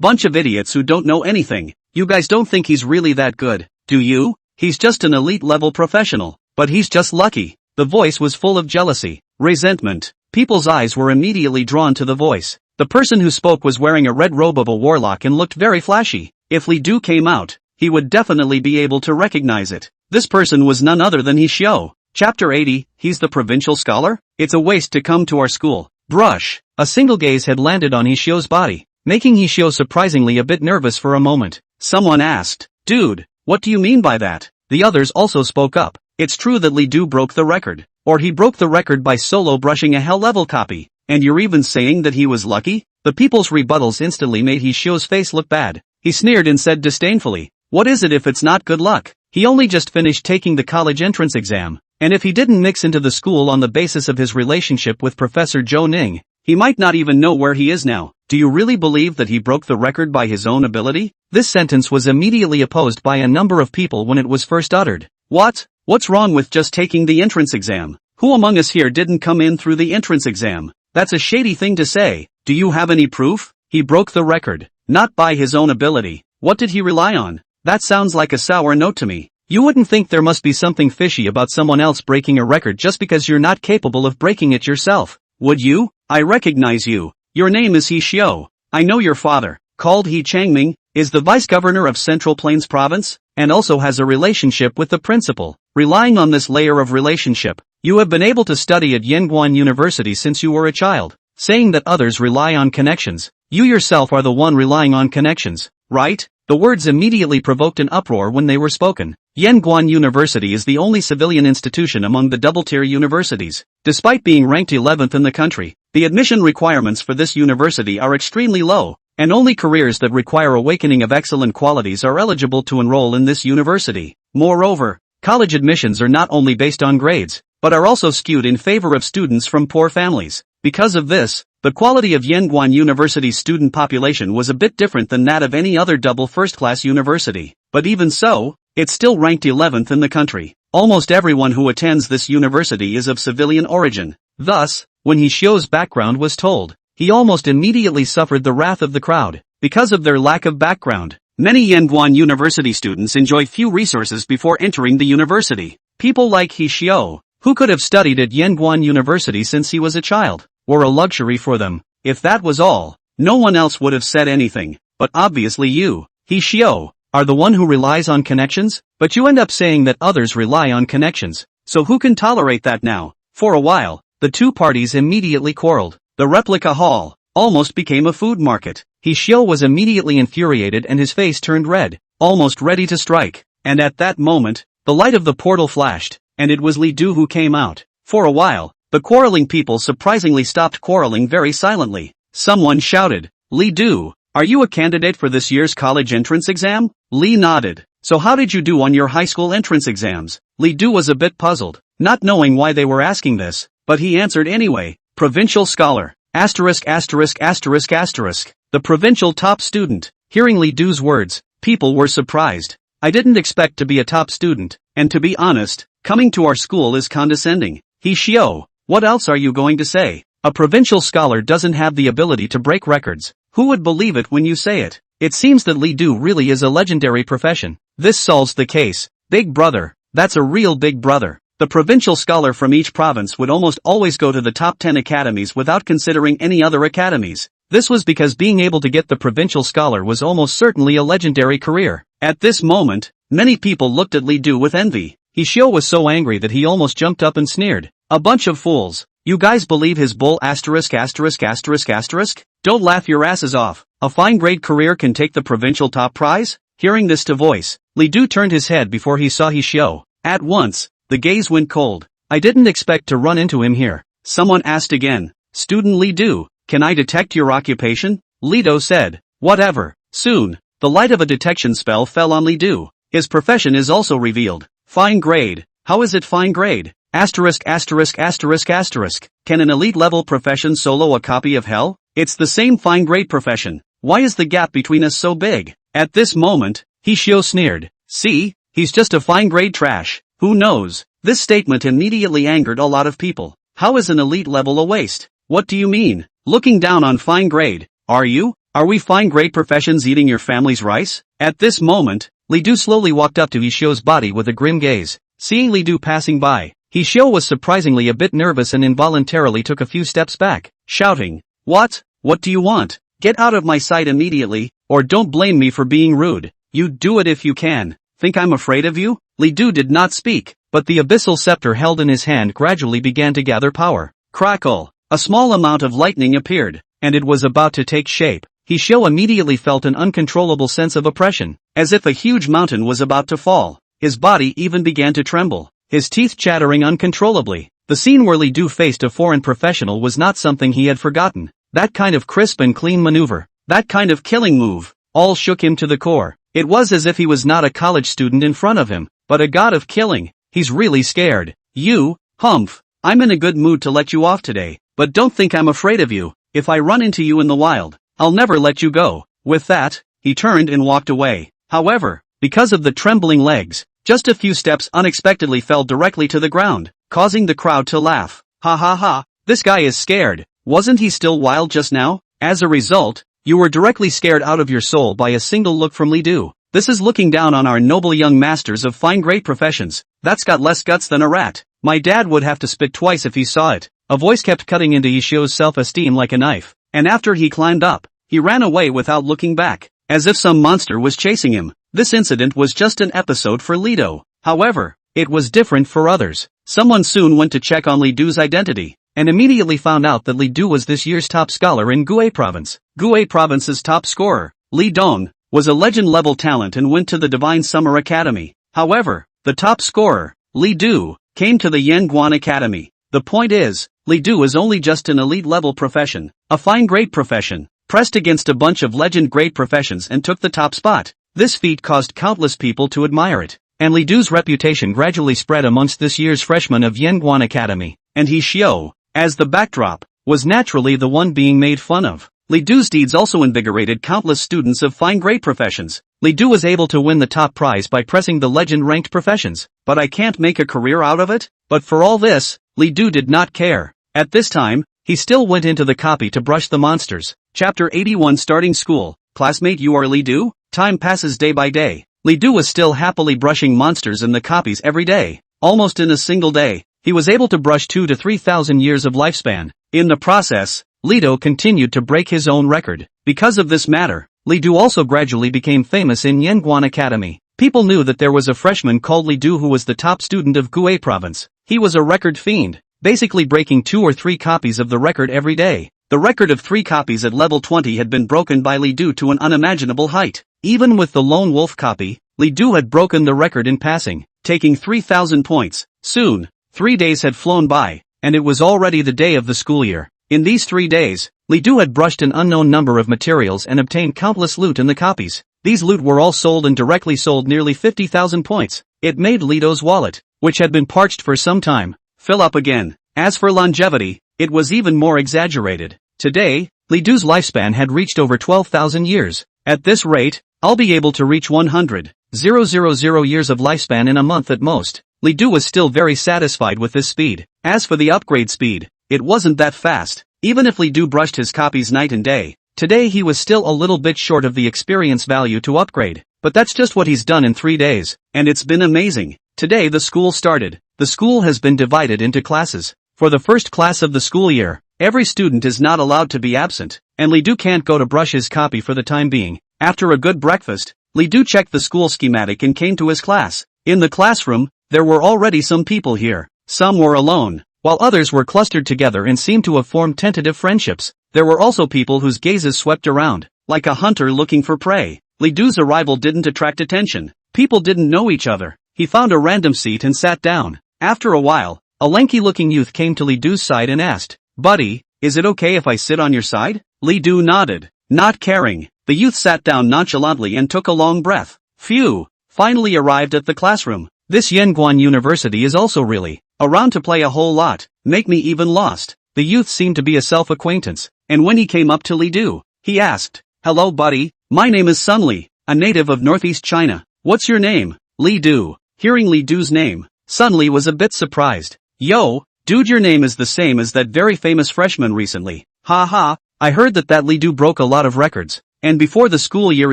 Bunch of idiots who don't know anything. You guys don't think he's really that good, do you? He's just an elite-level professional, but he's just lucky. The voice was full of jealousy, resentment. People's eyes were immediately drawn to the voice. The person who spoke was wearing a red robe of a warlock and looked very flashy. If Lee Do came out, he would definitely be able to recognize it. This person was none other than Hishio. Chapter 80, he's the provincial scholar? It's a waste to come to our school. Brush. A single gaze had landed on Hishio's body, making Hishio surprisingly a bit nervous for a moment. Someone asked, "Dude, what do you mean by that?" The others also spoke up. It's true that Lee Do broke the record. Or he broke the record by solo brushing a hell-level copy. And you're even saying that he was lucky? The people's rebuttals instantly made Hishio's face look bad. He sneered and said disdainfully, "What is it if it's not good luck? He only just finished taking the college entrance exam. And if he didn't mix into the school on the basis of his relationship with Professor Zhou Ning, he might not even know where he is now. Do you really believe that he broke the record by his own ability?" This sentence was immediately opposed by a number of people when it was first uttered. What's wrong with just taking the entrance exam? Who among us here didn't come in through the entrance exam? That's a shady thing to say. Do you have any proof? He broke the record, not by his own ability. What did he rely on? That sounds like a sour note to me. You wouldn't think there must be something fishy about someone else breaking a record just because you're not capable of breaking it yourself, would you? I recognize you. Your name is Hishio. I know your father, called He Changming, is the vice-governor of Central Plains Province, and also has a relationship with the principal. Relying on this layer of relationship, you have been able to study at Yanguan University since you were a child. Saying that others rely on connections, you yourself are the one relying on connections, right? The words immediately provoked an uproar when they were spoken. Yanguan University is the only civilian institution among the double-tier universities. Despite being ranked 11th in the country, the admission requirements for this university are extremely low, and only careers that require awakening of excellent qualities are eligible to enroll in this university. Moreover, college admissions are not only based on grades, but are also skewed in favor of students from poor families. Because of this, the quality of Yanguan University's student population was a bit different than that of any other double first-class university. But even so, it's still ranked 11th in the country. Almost everyone who attends this university is of civilian origin. Thus, when Hishio's background was told, he almost immediately suffered the wrath of the crowd. Because of their lack of background, many Yanguan University students enjoy few resources before entering the university. People like Hishio, who could have studied at Yanguan University since he was a child, were a luxury for them. If that was all, no one else would have said anything. But obviously you, Hishio, are the one who relies on connections? But you end up saying that others rely on connections. So who can tolerate that now? For a while, the two parties immediately quarreled. The replica hall. almost became a food market. He Xiao was immediately infuriated and his face turned red, almost ready to strike. And at that moment, the light of the portal flashed, and it was Li Du who came out. For a while, the quarreling people surprisingly stopped quarreling very silently. Someone shouted, "Li Du, are you a candidate for this year's college entrance exam?" Li nodded. "So how did you do on your high school entrance exams?" Li Du was a bit puzzled, not knowing why they were asking this, but he answered anyway, "Provincial scholar, asterisk asterisk asterisk asterisk, the provincial top student." Hearing Li Du's words, people were surprised. "I didn't expect to be a top student, and to be honest, coming to our school is condescending." He Xiao, what else are you going to say? A provincial scholar doesn't have the ability to break records. Who would believe it when you say it? It seems that Li Du really is a legendary profession. This solves the case. Big brother, that's a real big brother. The provincial scholar from each province would almost always go to the top 10 academies without considering any other academies. This was because being able to get the provincial scholar was almost certainly a legendary career. At this moment, many people looked at Li Du with envy. He Xiao was so angry that he almost jumped up and sneered. "A bunch of fools. You guys believe his bull asterisk asterisk asterisk asterisk? Don't laugh your asses off. A fine grade career can take the provincial top prize?" Hearing this voice, Li Du turned his head before he saw He Xiao. At once, the gaze went cold. "I didn't expect to run into him here." Someone asked again. "Student Li Du, can I detect your occupation?" Li Du said, "Whatever." Soon, the light of a detection spell fell on Li Du. His profession is also revealed. Fine grade. How is it fine grade? Asterisk asterisk asterisk asterisk. Can an elite level profession solo a copy of hell? It's the same fine grade profession. Why is the gap between us so big? At this moment, He Xiao sneered. "See, he's just a fine grade trash. Who knows?" This statement immediately angered a lot of people. How is an elite level a waste? What do you mean? Looking down on fine grade? Are you? Are we fine grade professions eating your family's rice? At this moment, Li Du slowly walked up to He Xiao's body with a grim gaze. Seeing Li Du passing by, He Xiao was surprisingly a bit nervous and involuntarily took a few steps back, shouting, "What? What do you want? Get out of my sight immediately, or don't blame me for being rude. You do it if you can. Think I'm afraid of you?" Li Du did not speak, but the abyssal scepter held in his hand gradually began to gather power. Crackle! A small amount of lightning appeared, and it was about to take shape. He Xiao immediately felt an uncontrollable sense of oppression, as if a huge mountain was about to fall. His body even began to tremble, his teeth chattering uncontrollably. The scene where Li Du faced a foreign professional was not something he had forgotten. That kind of crisp and clean maneuver, that kind of killing move, all shook him to the core. It was as if he was not a college student in front of him, but a god of killing. He's really scared. "You, Humph, I'm in a good mood to let you off today, but don't think I'm afraid of you. If I run into you in the wild, I'll never let you go." With that, he turned and walked away. However, because of the trembling legs, just a few steps unexpectedly fell directly to the ground, causing the crowd to laugh. "Ha ha ha, this guy is scared. Wasn't he still wild just now?" As a result, you were directly scared out of your soul by a single look from Li Du. This is looking down on our noble young masters of fine great professions. That's got less guts than a rat. My dad would have to spit twice if he saw it. A voice kept cutting into He Xiao's self-esteem like a knife, and after he climbed up, he ran away without looking back, as if some monster was chasing him. This incident was just an episode for Li Du. However, it was different for others. Someone soon went to check on Li Du's identity, and immediately found out that Li Du was this year's top scholar in Gue Province. Gue Province's top scorer, Li Dong, was a legend-level talent and went to the Divine Summer Academy. However, the top scorer, Li Du, came to the Yanguan Academy. The point is, Li Du is only just an elite-level profession, a fine grade profession, pressed against a bunch of legend-grade professions and took the top spot. This feat caused countless people to admire it, and Li Du's reputation gradually spread amongst this year's freshmen of Yanguan Academy, and He Xiao, as the backdrop, was naturally the one being made fun of. Li Du's deeds also invigorated countless students of fine grade professions. Li Du was able to win the top prize by pressing the legend-ranked professions, but I can't make a career out of it? But for all this, Li Du did not care. At this time, he still went into the copy to brush the monsters. Chapter 81 Starting School. Classmate, you are Li Du? Time passes day by day. Li Du was still happily brushing monsters in the copies every day. Almost in a single day, he was able to brush 2,000 to 3,000 years of lifespan. In the process, Li Du continued to break his own record. Because of this matter, Li Du also gradually became famous in Yanguan Academy. People knew that there was a freshman called Li Du who was the top student of Gue Province. He was a record fiend, basically breaking 2 or 3 copies of the record every day. The record of 3 copies at level 20 had been broken by Li Du to an unimaginable height. Even with the lone wolf copy, Li Du had broken the record in passing, taking 3,000 points. Soon, 3 days had flown by, and it was already the day of the school year. In these 3 days, Li Du had brushed an unknown number of materials and obtained countless loot in the copies. These loot were all sold and directly sold nearly 50,000 points. It made Li Du's wallet, which had been parched for some time, fill up again. As for longevity, it was even more exaggerated. Today, Li Du's lifespan had reached over 12,000 years. At this rate, I'll be able to reach 100,000 years of lifespan in a month at most. Li Du was still very satisfied with this speed. As for the upgrade speed, it wasn't that fast. Even if Li Du brushed his copies night and day, today he was still a little bit short of the experience value to upgrade. But that's just what he's done in 3 days, and it's been amazing. Today the school started. The school has been divided into classes. For the first class of the school year, every student is not allowed to be absent, and Li Du can't go to brush his copy for the time being. After a good breakfast, Li Du checked the school schematic and came to his class. In the classroom, there were already some people here. Some were alone, while others were clustered together and seemed to have formed tentative friendships. There were also people whose gazes swept around, like a hunter looking for prey. Li Du's arrival didn't attract attention. People didn't know each other. He found a random seat and sat down. After a while, a lanky-looking youth came to Li Du's side and asked, "Buddy, is it okay if I sit on your side?" Li Du nodded, not caring. The youth sat down nonchalantly and took a long breath. Phew! Finally arrived at the classroom. This Yanguan University is also really around to play a whole lot, make me even lost. The youth seemed to be a self-acquaintance, and when he came up to Li Du, he asked, "Hello buddy, my name is Sun Li, a native of Northeast China. What's your name?" Li Du. Hearing Li Du's name, Sun Li was a bit surprised. "Yo, dude, your name is the same as that very famous freshman recently. Ha, I heard that Li Du broke a lot of records, and before the school year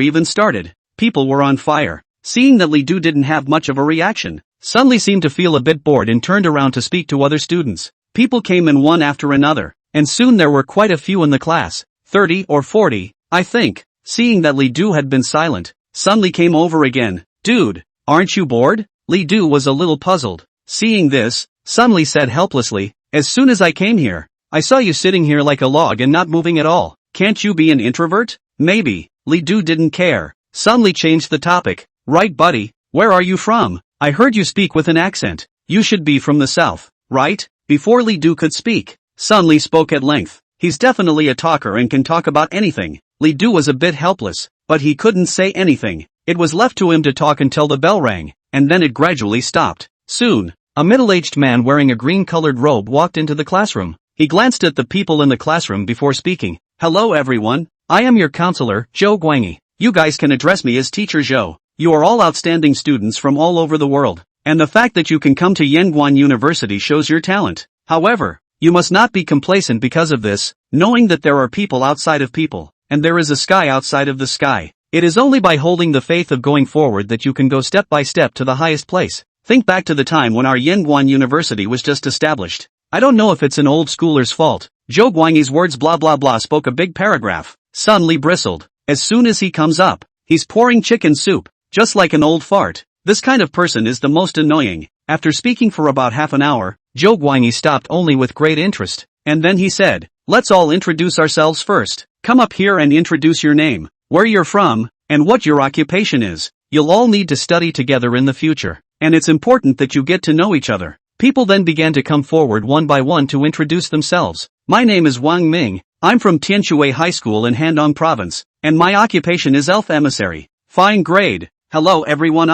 even started, people were on fire." Seeing that Li Du didn't have much of a reaction, Sun Li seemed to feel a bit bored and turned around to speak to other students. People came in one after another, and soon there were quite a few in the class, 30 or 40, I think. Seeing that Li Du had been silent, Sun Li came over again. "Dude, aren't you bored?" Li Du was a little puzzled. Seeing this, Sun Li said helplessly, "As soon as I came here, I saw you sitting here like a log and not moving at all. Can't you be an introvert?" "Maybe." Li Du didn't care. Sun Li changed the topic. "Right buddy, where are you from? I heard you speak with an accent. You should be from the south, right?" Before Li Du could speak, Sun Li spoke at length. He's definitely a talker and can talk about anything. Li Du was a bit helpless, but he couldn't say anything. It was left to him to talk until the bell rang, and then it gradually stopped. Soon, a middle-aged man wearing a green-colored robe walked into the classroom. He glanced at the people in the classroom before speaking. "Hello everyone, I am your counselor, Zhou Guanyi. You guys can address me as Teacher Zhou. You are all outstanding students from all over the world, and the fact that you can come to Yanguan University shows your talent. However, you must not be complacent because of this, knowing that there are people outside of people, and there is a sky outside of the sky. It is only by holding the faith of going forward that you can go step by step to the highest place. Think back to the time when our Yanguan University was just established. I don't know if it's an old schooler's fault." Zhou Guanyi's words blah blah blah spoke a big paragraph. Sun Li bristled. As soon as he comes up, he's pouring chicken soup, just like an old fart. This kind of person is the most annoying. After speaking for about half an hour, Zhou Guanyi stopped only with great interest, and then he said, "Let's all introduce ourselves first. Come up here and introduce your name, where you're from, and what your occupation is. You'll all need to study together in the future, and it's important that you get to know each other." People then began to come forward one by one to introduce themselves. "My name is Wang Ming. I'm from Tianshui High School in Handong Province, and my occupation is elf emissary. Fine grade." "Hello everyone,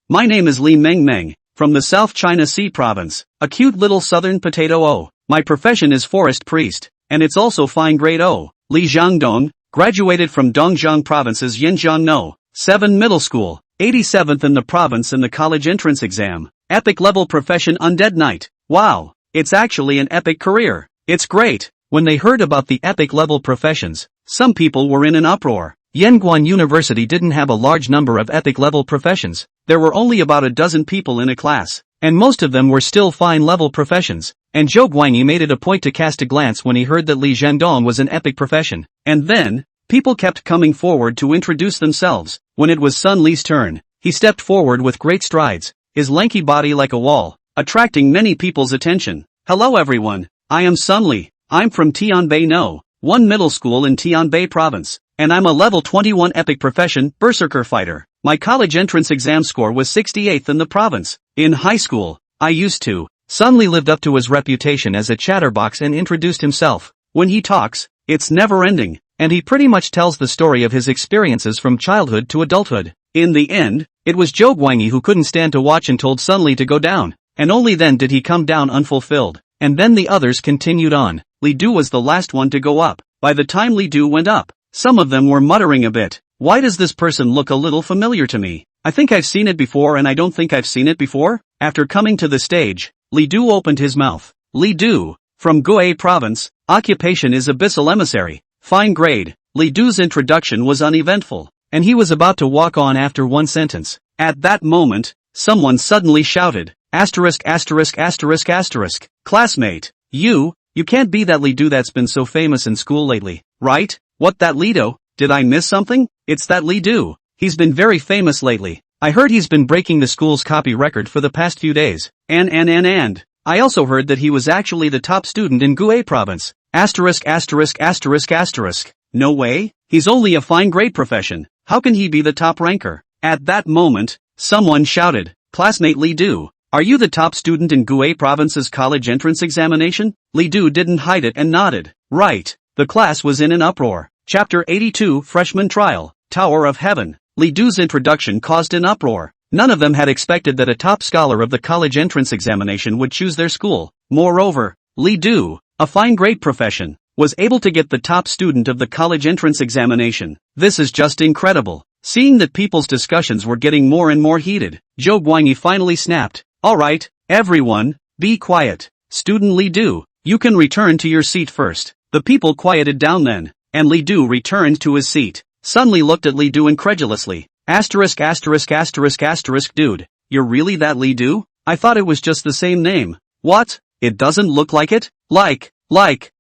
my name is Li Meng, from the South China Sea Province, a cute little southern potato. My profession is forest priest, and it's also fine grade. Li Jiangdong, graduated from Dongjiang Province's Yinjiang No. 7 Middle School, 87th in the province in the college entrance exam. Epic level profession Undead Knight. Wow, it's actually an epic career. It's great." When they heard about the epic level professions, some people were in an uproar. Yanguan University didn't have a large number of epic level professions. There were only about a dozen people in a class, and most of them were still fine level professions. And Zhou Guanyi made it a point to cast a glance when he heard that Li Zhendong was an epic profession. And then, people kept coming forward to introduce themselves. When it was Sun Li's turn, he stepped forward with great strides, his lanky body like a wall, attracting many people's attention. "Hello everyone, I am Sun Li. I'm from Tianbei No. one middle school in Tianbei province, and I'm a level 21 epic profession berserker fighter. My college entrance exam score was 68th in the province. In high school, I used to. Sun Li lived up to his reputation as a chatterbox and introduced himself. When he talks, it's never ending, and he pretty much tells the story of his experiences from childhood to adulthood. In the end, it was Zhou Guangyi who couldn't stand to watch and told Sun Li to go down, and only then did he come down unfulfilled. And then the others continued on. Li Du was the last one to go up. By the time Li Du went up, some of them were muttering a bit. Why does this person look a little familiar to me? I think I've seen it before and I don't think I've seen it before. After coming to the stage, Li Du opened his mouth. Li Du, from Guai province, occupation is abyssal emissary, fine grade. Li Du's introduction was uneventful, and he was about to walk on after one sentence. At that moment, someone suddenly shouted, asterisk asterisk asterisk asterisk, classmate, you can't be that Li Du that's been so famous in school lately, right? What, that Li Du? Did I miss something? It's that Li Du. He's been very famous lately. I heard he's been breaking the school's copy record for the past few days. And. I also heard that he was actually the top student in Guai province. Asterisk asterisk asterisk asterisk. No way? He's only a fine grade profession. How can he be the top ranker? At that moment, someone shouted, classmate Li Du, are you the top student in Guai province's college entrance examination? Li Du didn't hide it and nodded. Right. The class was in an uproar. Chapter 82 Freshman Trial, Tower of Heaven. Li Du's introduction caused an uproar. None of them had expected that a top scholar of the college entrance examination would choose their school. Moreover, Li Du, a fine grade profession, was able to get the top student of the college entrance examination. This is just incredible. Seeing that people's discussions were getting more and more heated, Zhou Guangyi finally snapped. Alright, everyone, be quiet. Student Li Du, you can return to your seat first. The people quieted down then, and Li Du returned to his seat. Sun Li looked at Li Du incredulously. Asterisk asterisk asterisk asterisk dude, you're really that Li Du? I thought it was just the same name. What? It doesn't look like it? Like,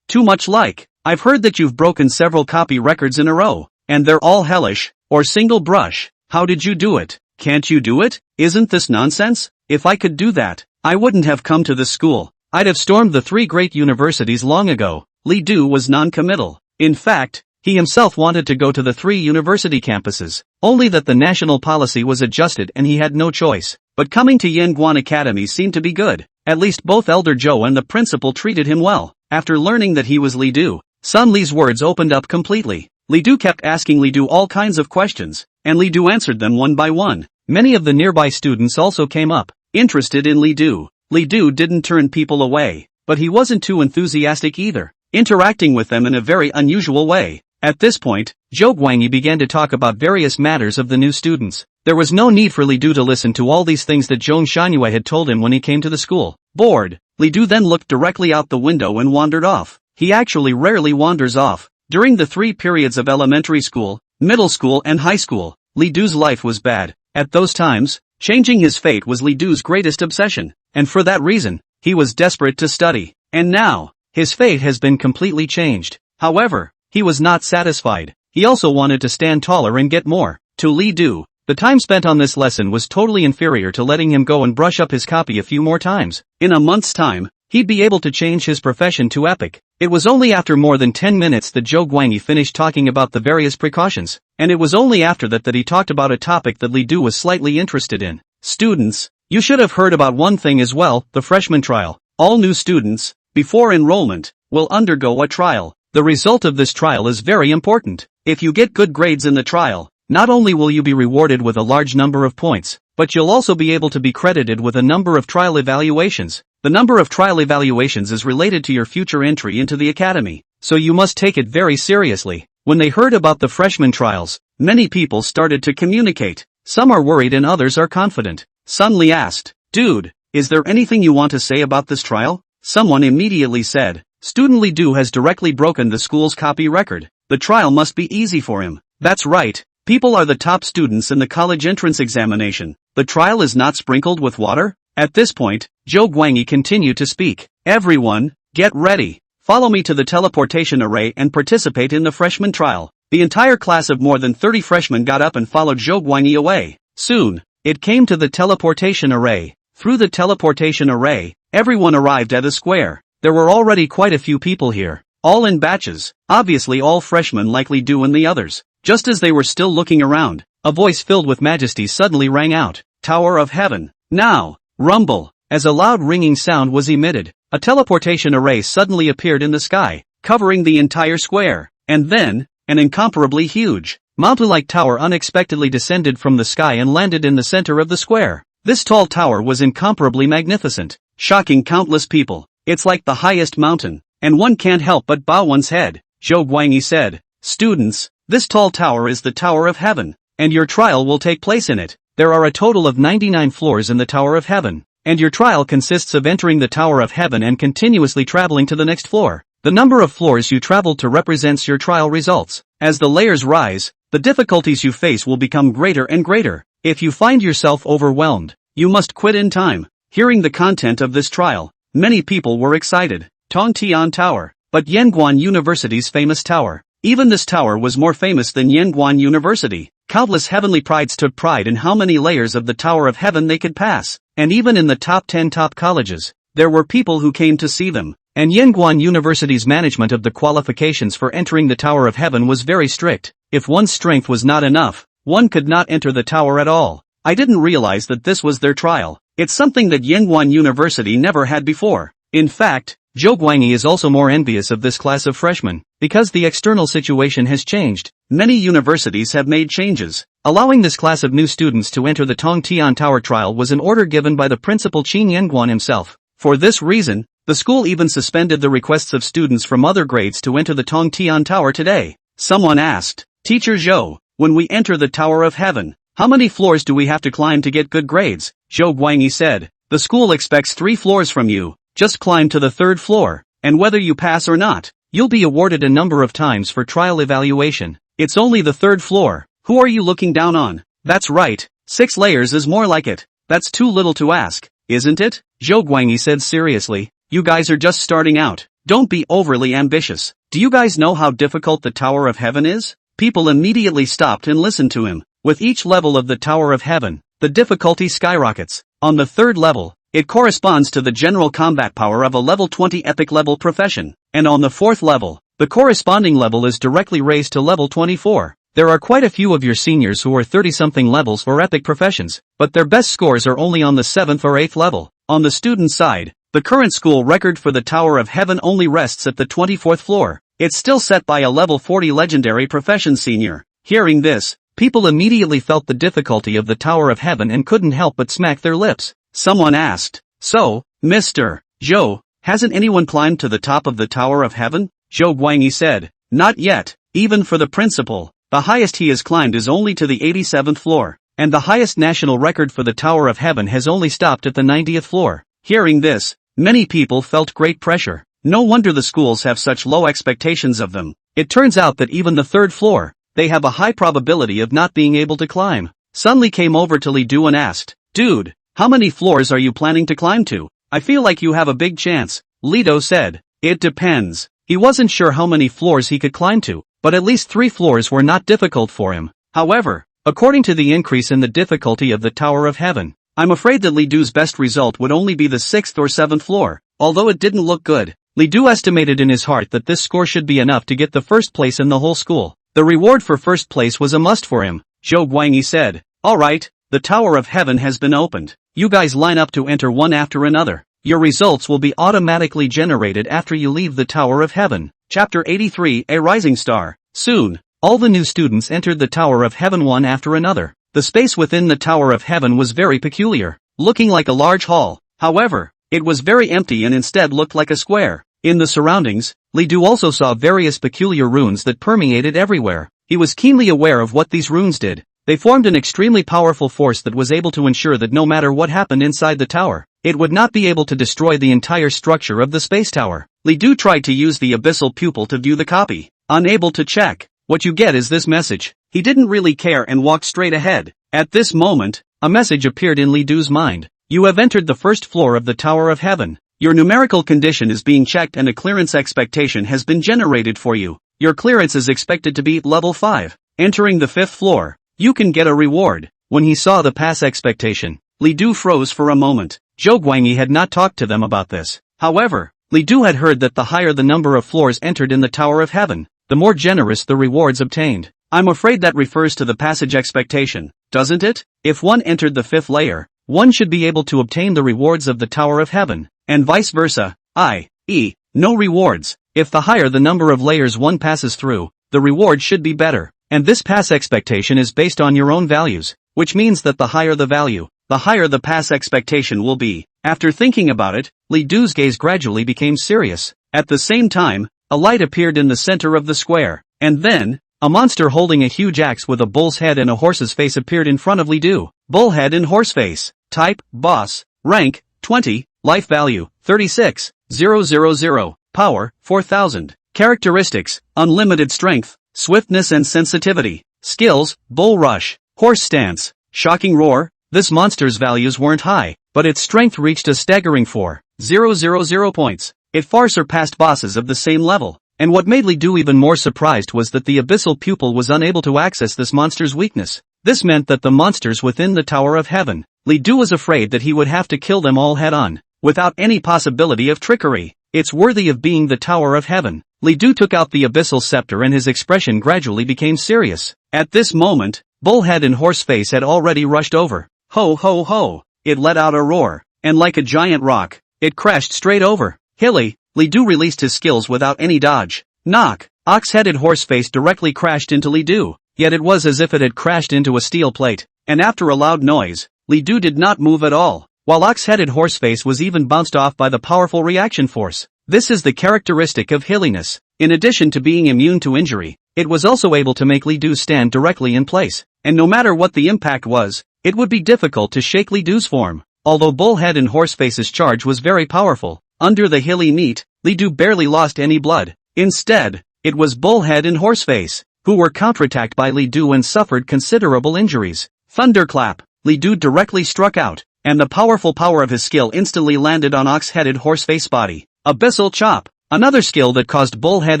too much like. I've heard that you've broken several copy records in a row, and they're all hellish, or single brush. How did you do it? Can't you do it? Isn't this nonsense? If I could do that, I wouldn't have come to this school. I'd have stormed the 3 great universities long ago. Li Du was non-committal. In fact, he himself wanted to go to the 3 university campuses, only that the national policy was adjusted and he had no choice. But coming to Yanguan Academy seemed to be good. At least both Elder Zhou and the principal treated him well. After learning that he was Li Du, Sun Li's words opened up completely. Li Du kept asking Li Du all kinds of questions, and Li Du answered them one by one. Many of the nearby students also came up, interested in Li Du. Li Du didn't turn people away, but he wasn't too enthusiastic either, interacting with them in a very unusual way. At this point, Zhou Guangyi began to talk about various matters of the new students. There was no need for Li Du to listen to all these things that Zhong Shanyue had told him when he came to the school. Bored, Li Du then looked directly out the window and wandered off. He actually rarely wanders off. During the 3 periods of elementary school, middle school and high school, Li Du's life was bad. At those times, changing his fate was Li Du's greatest obsession, and for that reason, he was desperate to study. And now, his fate has been completely changed. However, he was not satisfied. He also wanted to stand taller and get more. To Li Du, the time spent on this lesson was totally inferior to letting him go and brush up his copy a few more times. In a month's time, he'd be able to change his profession to epic. It was only after more than 10 minutes that Zhou Guangyi finished talking about the various precautions, and it was only after that he talked about a topic that Li Du was slightly interested in. Students, you should have heard about one thing as well, the freshman trial. All new students, before enrollment, will undergo a trial. The result of this trial is very important. If you get good grades in the trial, not only will you be rewarded with a large number of points, but you'll also be able to be credited with a number of trial evaluations. The number of trial evaluations is related to your future entry into the academy, so you must take it very seriously. When they heard about the freshman trials, many people started to communicate. Some are worried and others are confident. Sun Li asked, "Dude, is there anything you want to say about this trial?" Someone immediately said, "Student Li Du has directly broken the school's copy record. The trial must be easy for him." That's right. People are the top students in the college entrance examination. The trial is not sprinkled with water? At this point, Zhou Guangyi continued to speak. "Everyone, get ready. Follow me to the teleportation array and participate in the freshman trial." The entire class of more than 30 freshmen got up and followed Zhou Guangyi away. Soon, it came to the teleportation array. Through the teleportation array, everyone arrived at a square. There were already quite a few people here. all in batches, obviously all freshmen like Li Du and the others. Just as they were still looking around, a voice filled with majesty suddenly rang out, "Tower of Heaven, now!" Rumble. As a loud ringing sound was emitted, a teleportation array suddenly appeared in the sky, covering the entire square, and then, an incomparably huge, mountain-like tower unexpectedly descended from the sky and landed in the center of the square. This tall tower was incomparably magnificent, shocking countless people. "It's like the highest mountain, and one can't help but bow one's head," Zhou Guangyi said. "Students, this tall tower is the Tower of Heaven, and your trial will take place in it. There are a total of 99 floors in the Tower of Heaven, and your trial consists of entering the Tower of Heaven and continuously traveling to the next floor. The number of floors you travel to represents your trial results. As the layers rise, the difficulties you face will become greater and greater. If you find yourself overwhelmed, you must quit in time." Hearing the content of this trial, many people were excited. Tongtian Tower, but Yanguan University's famous tower. Even this tower was more famous than Yanguan University. Countless heavenly prides took pride in how many layers of the Tower of Heaven they could pass, and even in the top 10 top colleges, there were people who came to see them. And Yanguan University's management of the qualifications for entering the Tower of Heaven was very strict. If one's strength was not enough, one could not enter the tower at all. I didn't realize that this was their trial. It's something that Yanguan University never had before. In fact, Zhou Guangyi is also more envious of this class of freshmen, because the external situation has changed. Many universities have made changes. Allowing this class of new students to enter the Tongtian Tower trial was an order given by the principal Qin Yanguan himself. For this reason, the school even suspended the requests of students from other grades to enter the Tongtian Tower today. Someone asked, "Teacher Zhou, when we enter the Tower of Heaven, how many floors do we have to climb to get good grades?" Zhou Guangyi said, "The school expects 3 floors from you. Just climb to the 3rd floor, and whether you pass or not, you'll be awarded a number of times for trial evaluation. It's only the 3rd floor. Who are you looking down on?" "That's right, 6 layers is more like it. That's too little to ask, isn't it?" Zhou Guangyi said seriously. "You guys are just starting out. Don't be overly ambitious. Do you guys know how difficult the Tower of Heaven is?" People immediately stopped and listened to him. With each level of the Tower of Heaven, the difficulty skyrockets. On the 3rd level, it corresponds to the general combat power of a level 20 epic level profession, and on the 4th level, the corresponding level is directly raised to level 24. There are quite a few of your seniors who are 30-something levels for epic professions, but their best scores are only on the 7th or 8th level. On the student side, the current school record for the Tower of Heaven only rests at the 24th floor. It's still set by a level 40 legendary profession senior. Hearing this, people immediately felt the difficulty of the Tower of Heaven and couldn't help but smack their lips. Someone asked, "So, Mr. Zhou, hasn't anyone climbed to the top of the Tower of Heaven?" Zhou Guangyi said, "Not yet, even for the principal. The highest he has climbed is only to the 87th floor, and the highest national record for the Tower of Heaven has only stopped at the 90th floor. Hearing this, many people felt great pressure. No wonder the schools have such low expectations of them. It turns out that even the 3rd floor, they have a high probability of not being able to climb. Sun Li came over to Li Du and asked, "Dude, how many floors are you planning to climb to? I feel like you have a big chance." Li Du said, "It depends." He wasn't sure how many floors he could climb to, but at least 3 floors were not difficult for him. However, according to the increase in the difficulty of the Tower of Heaven, I'm afraid that Li Du's best result would only be the 6th or 7th floor. Although it didn't look good, Li Du estimated in his heart that this score should be enough to get the 1st place in the whole school. The reward for 1st place was a must for him. Zhou Guangyi said, "Alright, the Tower of Heaven has been opened. You guys line up to enter one after another. Your results will be automatically generated after you leave the Tower of Heaven." Chapter 83, A Rising Star. Soon, all the new students entered the Tower of Heaven one after another. The space within the Tower of Heaven was very peculiar, looking like a large hall. However, it was very empty and instead looked like a square. In the surroundings, Li Du also saw various peculiar runes that permeated everywhere. He was keenly aware of what these runes did. They formed an extremely powerful force that was able to ensure that no matter what happened inside the tower, it would not be able to destroy the entire structure of the space tower. Li Du tried to use the abyssal pupil to view the copy. Unable to check, what you get is this message. He didn't really care and walked straight ahead. At this moment, a message appeared in Li Du's mind. "You have entered the 1st floor of the Tower of Heaven. Your numerical condition is being checked and a clearance expectation has been generated for you. Your clearance is expected to be level 5. Entering the 5th floor, you can get a reward." When he saw the pass expectation, Li Du froze for a moment. Zhou Guangyi had not talked to them about this. However, Li Du had heard that the higher the number of floors entered in the Tower of Heaven, the more generous the rewards obtained. I'm afraid that refers to the passage expectation, doesn't it? If one entered the 5th layer, one should be able to obtain the rewards of the Tower of Heaven, and vice versa, i.e., no rewards. If the higher the number of layers one passes through, the reward should be better, and this pass expectation is based on your own values, which means that the higher the value, the higher the pass expectation will be. After thinking about it, Li Du's gaze gradually became serious. At the same time, a light appeared in the center of the square, and then, a monster holding a huge axe with a bull's head and a horse's face appeared in front of Li Du. Bullhead and horse face. Type, boss. Rank, 20. Life value, 36,000. Power, 4000. Characteristics, unlimited strength, swiftness and sensitivity. Skills, bull rush, horse stance, shocking roar. This monster's values weren't high, but its strength reached a staggering 4,000 points. It far surpassed bosses of the same level. And what made Li Du even more surprised was that the abyssal pupil was unable to access this monster's weakness. This meant that the monsters within the Tower of Heaven, Li Du was afraid that he would have to kill them all head-on, without any possibility of trickery. It's worthy of being the Tower of Heaven. Li Du took out the abyssal scepter and his expression gradually became serious. At this moment, Bullhead and Horseface had already rushed over. Ho ho ho! It let out a roar, and like a giant rock, it crashed straight over Hilly. Li Du released his skills without any dodge. Knock! Ox-headed Horseface directly crashed into Li Du, yet it was as if it had crashed into a steel plate, and after a loud noise, Li Du did not move at all, while Ox-headed Horseface was even bounced off by the powerful reaction force. This is the characteristic of hilliness. In addition to being immune to injury, it was also able to make Li Du stand directly in place, and no matter what the impact was, it would be difficult to shake Li Du's form. Although Bullhead and Horseface's charge was very powerful, under the hilly meat, Li Du barely lost any blood. Instead, it was Bullhead and Horseface, who were counterattacked by Li Du and suffered considerable injuries. Thunderclap! Li Du directly struck out, and the powerful power of his skill instantly landed on Ox-headed Horseface's body. Abyssal Chop! Another skill that caused Bullhead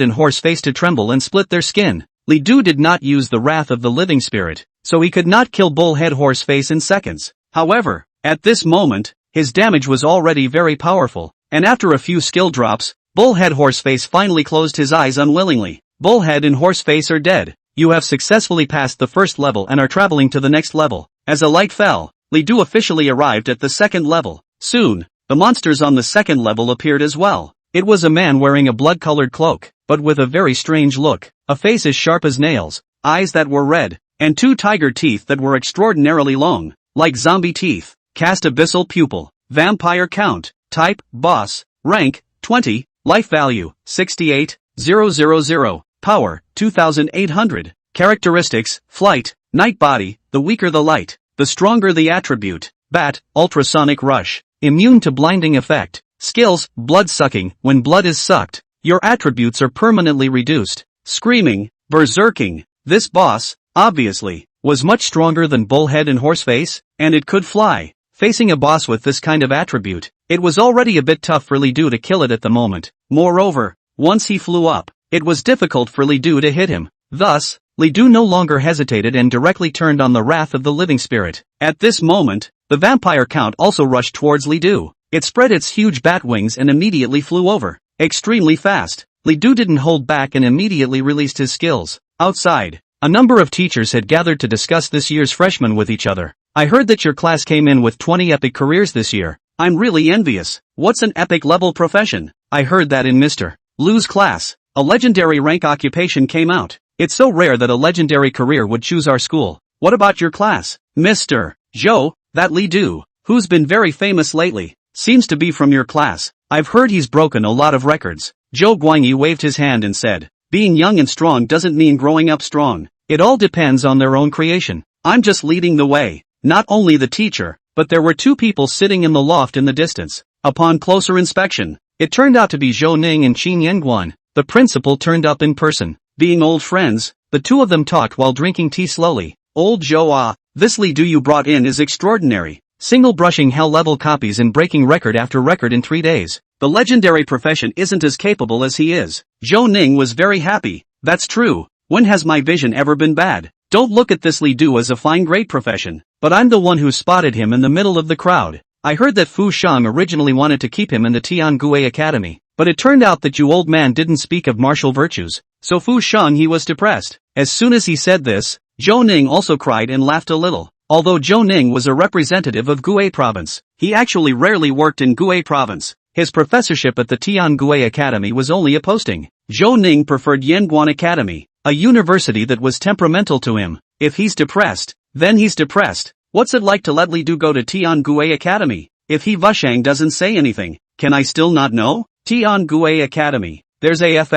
and Horseface to tremble and split their skin. Li Du did not use the wrath of the living spirit, so he could not kill Bullhead Horseface in seconds. However, at this moment, his damage was already very powerful, and after a few skill drops, Bullhead Horseface finally closed his eyes unwillingly. Bullhead and Horseface are dead. You have successfully passed the first level and are traveling to the next level. As a light fell, Li Du officially arrived at the second level. Soon, the monsters on the second level appeared as well. It was a man wearing a blood-colored cloak, but with a very strange look, a face as sharp as nails, eyes that were red, and 2 tiger teeth that were extraordinarily long, like zombie teeth. Cast Abyssal Pupil. Vampire Count. Type, Boss. Rank, 20. Life Value, 68,000. Power, 2800. Characteristics, Flight, Night Body. The weaker the light, the stronger the attribute. Bat, Ultrasonic Rush. Immune to blinding effect. Skills, Blood Sucking. When blood is sucked, your attributes are permanently reduced. Screaming, Berserking. This boss, obviously, was much stronger than Bullhead and Horseface, and it could fly. Facing a boss with this kind of attribute, it was already a bit tough for Li Du to kill it at the moment. Moreover, once he flew up, it was difficult for Li Du to hit him. Thus, Li Du no longer hesitated and directly turned on the wrath of the living spirit. At this moment, the vampire count also rushed towards Li Du. It spread its huge bat wings and immediately flew over. Extremely fast. Li Du didn't hold back and immediately released his skills. Outside, a number of teachers had gathered to discuss this year's freshmen with each other. I heard that your class came in with 20 epic careers this year. I'm really envious. What's an epic level profession? I heard that in Mr. Liu's class, a legendary rank occupation came out. It's so rare that a legendary career would choose our school. What about your class? Mr. Zhou, that Li Du, who's been very famous lately, seems to be from your class. I've heard he's broken a lot of records. Zhou Guangyi waved his hand and said, being young and strong doesn't mean growing up strong. It all depends on their own creation. I'm just leading the way. Not only the teacher, but there were 2 people sitting in the loft in the distance. Upon closer inspection, it turned out to be Zhou Ning and Qin Yanguan. The principal turned up in person. Being old friends, the 2 of them talked while drinking tea slowly. Old Zhou, this Li Du you brought in is extraordinary. Single brushing hell-level copies and breaking record after record in 3 days. The legendary profession isn't as capable as he is. Zhou Ning was very happy. That's true. When has my vision ever been bad? Don't look at this Li Du as a fine great profession, but I'm the one who spotted him in the middle of the crowd. I heard that Fu Sheng originally wanted to keep him in the Tiangui Academy, but it turned out that you old man didn't speak of martial virtues, so Fu Sheng he was depressed." As soon as he said this, Zhou Ning also cried and laughed a little. Although Zhou Ning was a representative of Gui Province, he actually rarely worked in Gui Province. His professorship at the Tiangui Academy was only a posting. Zhou Ning preferred Yanguan Academy, a university that was temperamental to him. If he's depressed, then he's depressed. What's it like to let Li Du go to Tiangui Academy? If he Vushang doesn't say anything, can I still not know? Tiangui Academy. There's a F**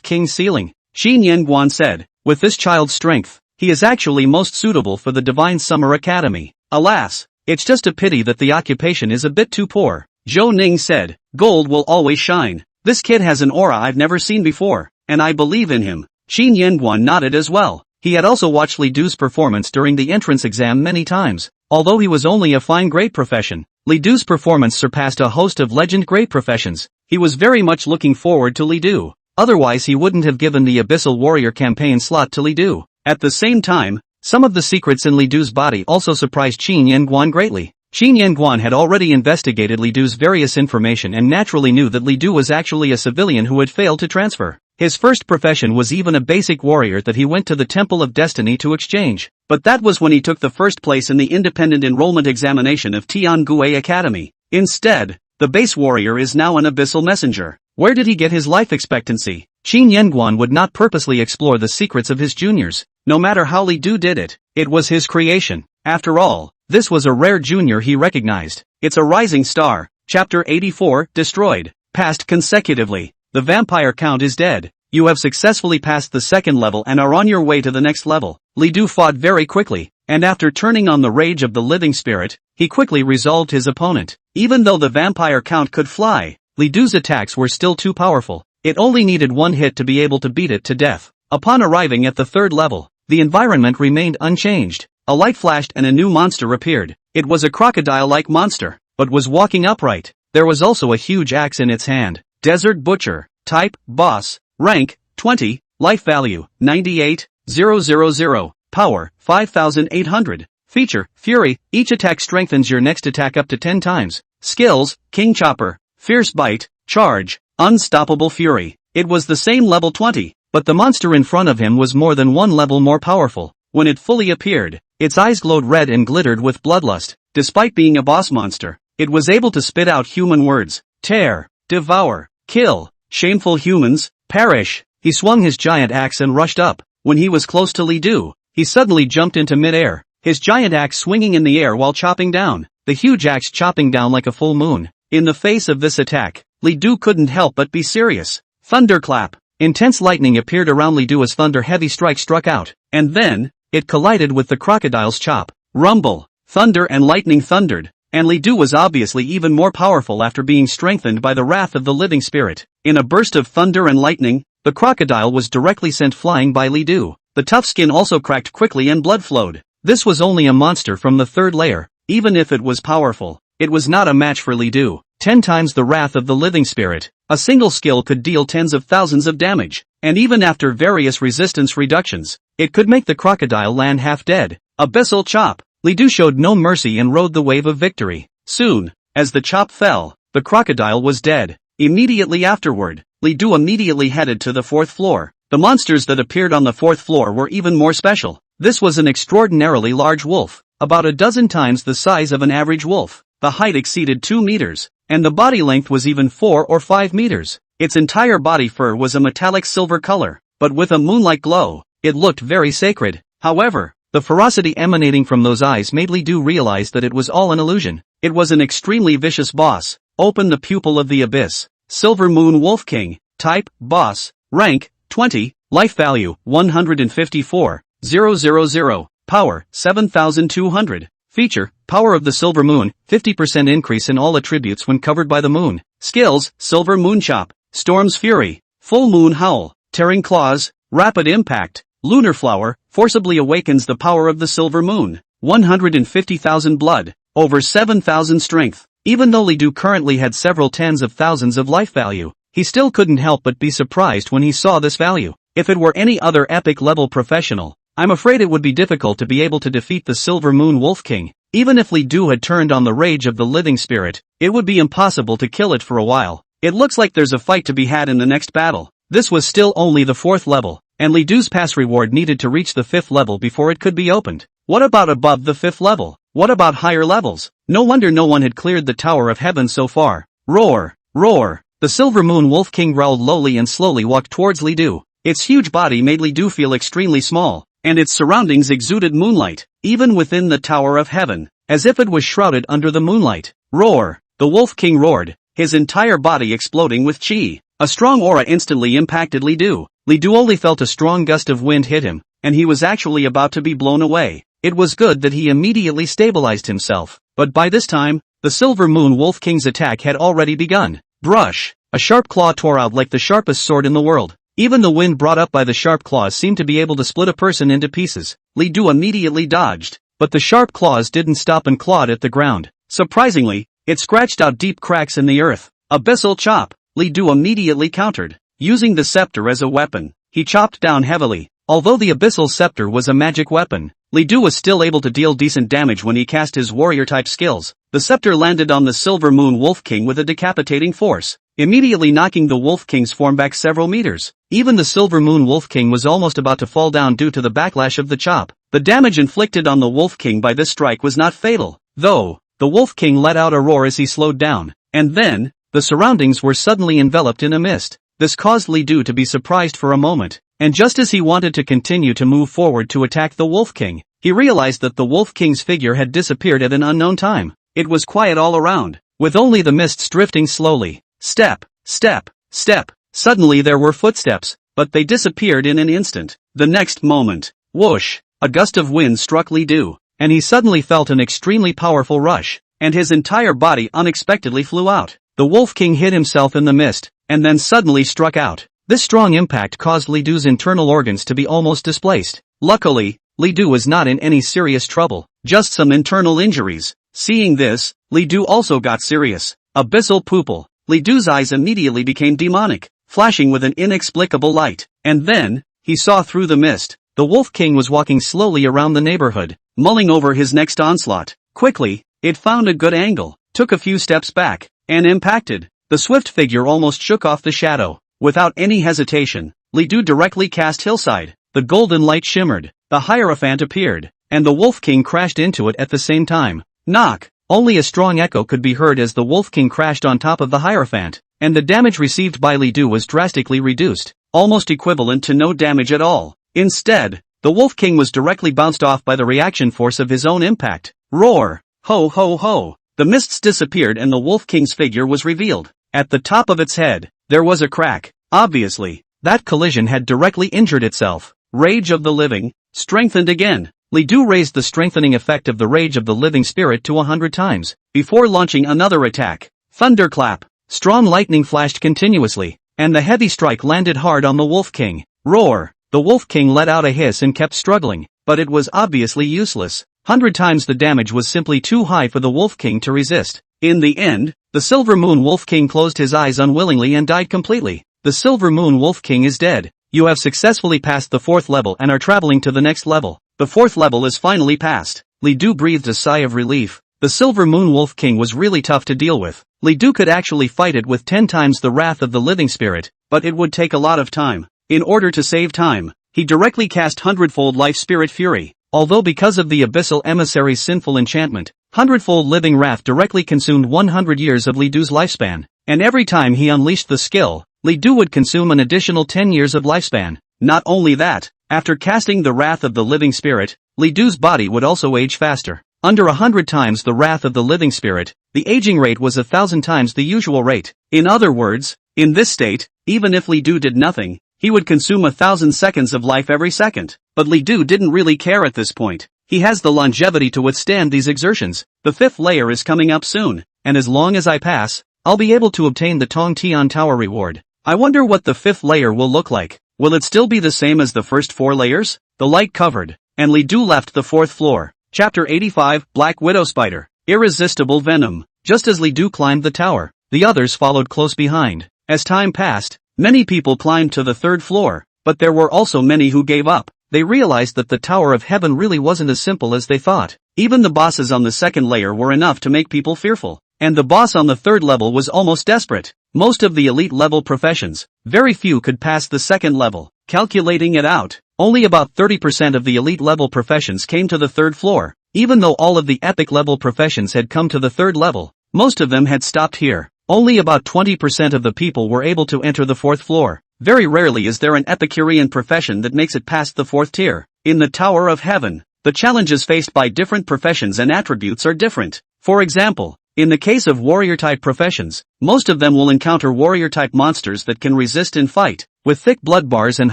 king ceiling, Xin Yanguan said. With this child's strength, he is actually most suitable for the Divine Summer Academy. Alas, it's just a pity that the occupation is a bit too poor. Zhou Ning said, "Gold will always shine. This kid has an aura I've never seen before, and I believe in him." Xin Yanguan nodded as well. He had also watched Li Du's performance during the entrance exam many times. Although he was only a fine grade profession, Li Du's performance surpassed a host of legend grade professions. He was very much looking forward to Li Du. Otherwise he wouldn't have given the Abyssal Warrior campaign slot to Li Du. At the same time, some of the secrets in Li Du's body also surprised Qin Yanguan greatly. Qin Yanguan had already investigated Li Du's various information and naturally knew that Li Du was actually a civilian who had failed to transfer. His first profession was even a basic warrior that he went to the Temple of Destiny to exchange. But that was when he took the first place in the independent enrollment examination of Tiangui Academy. Instead, the base warrior is now an abyssal messenger. Where did he get his life expectancy? Qin Yanguan would not purposely explore the secrets of his juniors. No matter how Li Du did it, it was his creation. After all, this was a rare junior he recognized. It's a rising star. Chapter 84, Destroyed. Passed consecutively. The vampire count is dead. You have successfully passed the second level and are on your way to the next level. Li Du fought very quickly, and after turning on the rage of the living spirit, he quickly resolved his opponent. Even though the vampire count could fly, Li Du's attacks were still too powerful. It only needed one hit to be able to beat it to death. Upon arriving at the third level, the environment remained unchanged. A light flashed and a new monster appeared. It was a crocodile-like monster, but was walking upright. There was also a huge axe in its hand. Desert Butcher. Type, Boss. Rank, 20. Life value, 98,000. Power, 5,800. Feature, Fury. Each attack strengthens your next attack up to 10 times. Skills, King Chopper. Fierce Bite. Charge. Unstoppable Fury. It was the same level 20, but the monster in front of him was more than one level more powerful. When it fully appeared, its eyes glowed red and glittered with bloodlust. Despite being a boss monster, it was able to spit out human words. Tear. Devour. Kill. Shameful humans. Perish. He swung his giant axe and rushed up. When he was close to Li Du, he suddenly jumped into mid-air, his giant axe swinging in the air while chopping down. The huge axe chopping down like a full moon. In the face of this attack, Li Du couldn't help but be serious. Thunderclap. Intense lightning appeared around Li Du as thunder heavy strike struck out, and then, it collided with the crocodile's chop. Rumble. Thunder and lightning thundered, and Li Du was obviously even more powerful after being strengthened by the wrath of the living spirit. In a burst of thunder and lightning, the crocodile was directly sent flying by Li Du. The tough skin also cracked quickly and blood flowed. This was only a monster from the third layer. Even if it was powerful, it was not a match for Li Du. 10 times the wrath of the living spirit. A single skill could deal tens of thousands of damage, and even after various resistance reductions, it could make the crocodile land half dead. Abyssal Chop. Li Du showed no mercy and rode the wave of victory. Soon, as the chop fell, the crocodile was dead. Immediately afterward, Li Du immediately headed to the 4th floor. The monsters that appeared on the 4th floor were even more special. This was an extraordinarily large wolf, about a dozen times the size of an average wolf. The height exceeded 2 meters, and the body length was even 4 or 5 meters. Its entire body fur was a metallic silver color, but with a moonlight glow. It looked very sacred. However, the ferocity emanating from those eyes made Li Du realize that it was all an illusion. It was an extremely vicious boss. Open the pupil of the abyss. Silver Moon Wolf King. Type, Boss. Rank, 20. Life value, 154,000. Power, 7,200. Feature, Power of the Silver Moon, 50% increase in all attributes when covered by the moon. Skills, Silver Moon Chop. Storm's Fury. Full Moon Howl. Tearing Claws. Rapid Impact. Lunar Flower, forcibly awakens the power of the silver moon. 150,000 blood. Over 7,000 strength. Even though Li Du currently had several tens of thousands of life value, he still couldn't help but be surprised when he saw this value. If it were any other epic level professional, I'm afraid it would be difficult to be able to defeat the Silver Moon Wolf King. Even if Li Du had turned on the rage of the living spirit, it would be impossible to kill it for a while. It looks like there's a fight to be had in the next battle. This was still only the 4th level, and Li Du's pass reward needed to reach the 5th level before it could be opened. What about above the 5th level? What about higher levels? No wonder no one had cleared the Tower of Heaven so far. Roar! Roar! The Silver Moon Wolf King growled lowly and slowly walked towards Li Du. Its huge body made Li Du feel extremely small, and its surroundings exuded moonlight, even within the Tower of Heaven, as if it was shrouded under the moonlight. Roar! The Wolf King roared, his entire body exploding with chi. A strong aura instantly impacted Li Du. Li Du only felt a strong gust of wind hit him, and he was actually about to be blown away. It was good that he immediately stabilized himself, but by this time, the Silver Moon Wolf King's attack had already begun. Brush! A sharp claw tore out like the sharpest sword in the world. Even the wind brought up by the sharp claws seemed to be able to split a person into pieces. Li Du immediately dodged, but the sharp claws didn't stop and clawed at the ground. Surprisingly, it scratched out deep cracks in the earth. Abyssal chop! Li Du immediately countered. Using the scepter as a weapon, he chopped down heavily. Although the abyssal scepter was a magic weapon, Li Du was still able to deal decent damage when he cast his warrior-type skills. The scepter landed on the Silver Moon Wolf King with a decapitating force, immediately knocking the Wolf King's form back several meters. Even the Silver Moon Wolf King was almost about to fall down due to the backlash of the chop. The damage inflicted on the Wolf King by this strike was not fatal, though. The Wolf King let out a roar as he slowed down, and then, the surroundings were suddenly enveloped in a mist. This caused Li Du to be surprised for a moment, and just as he wanted to continue to move forward to attack the Wolf King, he realized that the Wolf King's figure had disappeared at an unknown time. It was quiet all around, with only the mists drifting slowly. Step, step, step. Suddenly there were footsteps, but they disappeared in an instant. The next moment, whoosh, a gust of wind struck Li Du, and he suddenly felt an extremely powerful rush, and his entire body unexpectedly flew out. The Wolf King hid himself in the mist, and then suddenly struck out. This strong impact caused Li Du's internal organs to be almost displaced. Luckily, Li Du was not in any serious trouble, just some internal injuries. Seeing this, Li Du also got serious. Abyssal pupil. Li Du's eyes immediately became demonic, flashing with an inexplicable light. And then, he saw through the mist. The Wolf King was walking slowly around the neighborhood, mulling over his next onslaught. Quickly, it found a good angle, took a few steps back, and impacted. The swift figure almost shook off the shadow. Without any hesitation, Li Du directly cast Hillside. The golden light shimmered, the Hierophant appeared, and the Wolf King crashed into it at the same time. Knock! Only a strong echo could be heard as the Wolf King crashed on top of the Hierophant, and the damage received by Li Du was drastically reduced, almost equivalent to no damage at all. Instead, the Wolf King was directly bounced off by the reaction force of his own impact. Roar! Ho ho ho! The mists disappeared and the Wolf King's figure was revealed. At the top of its head, there was a crack. Obviously, that collision had directly injured itself. Rage of the Living, strengthened again. Li Du raised the strengthening effect of the Rage of the Living Spirit to 100 times, before launching another attack. Thunderclap. Strong lightning flashed continuously, and the heavy strike landed hard on the Wolf King. Roar. The Wolf King let out a hiss and kept struggling, but it was obviously useless. 100 times the damage was simply too high for the Wolf King to resist. In the end, the Silver Moon Wolf King closed his eyes unwillingly and died completely. The Silver Moon Wolf King is dead. You have successfully passed the 4th level and are traveling to the next level. The 4th level is finally passed. Li Du breathed a sigh of relief. The Silver Moon Wolf King was really tough to deal with. Li Du could actually fight it with 10 times the wrath of the living spirit, but it would take a lot of time. In order to save time, he directly cast 100-fold Life Spirit Fury. Although because of the Abyssal Emissary's sinful enchantment, 100-fold Living Wrath directly consumed 100 years of Li Du's lifespan, and every time he unleashed the skill, Li Du would consume an additional 10 years of lifespan. Not only that, after casting the Wrath of the Living Spirit, Li Du's body would also age faster. Under 100 times the Wrath of the Living Spirit, the aging rate was 1,000 times the usual rate. In other words, in this state, even if Li Du did nothing, he would consume 1,000 seconds of life every second. But Li Du didn't really care at this point. He has the longevity to withstand these exertions. The 5th layer is coming up soon, and as long as I pass, I'll be able to obtain the Tong Tian Tower reward. I wonder what the 5th layer will look like. Will it still be the same as the first 4 layers? The light covered, and Li Du left the 4th floor. Chapter 85, Black Widow Spider. Irresistible Venom. Just as Li Du climbed the tower, the others followed close behind. As time passed, many people climbed to the 3rd floor, but there were also many who gave up. They realized that the Tower of Heaven really wasn't as simple as they thought. Even the bosses on the second layer were enough to make people fearful. And the boss on the third level was almost desperate. Most of the elite level professions, very few could pass the second level. Calculating it out, only about 30% of the elite level professions came to the third floor. Even though all of the epic level professions had come to the third level, most of them had stopped here. Only about 20% of the people were able to enter the fourth floor. Very rarely is there an Epicurean profession that makes it past the fourth tier. In the Tower of Heaven, the challenges faced by different professions and attributes are different. For example, in the case of warrior-type professions, most of them will encounter warrior-type monsters that can resist and fight, with thick blood bars and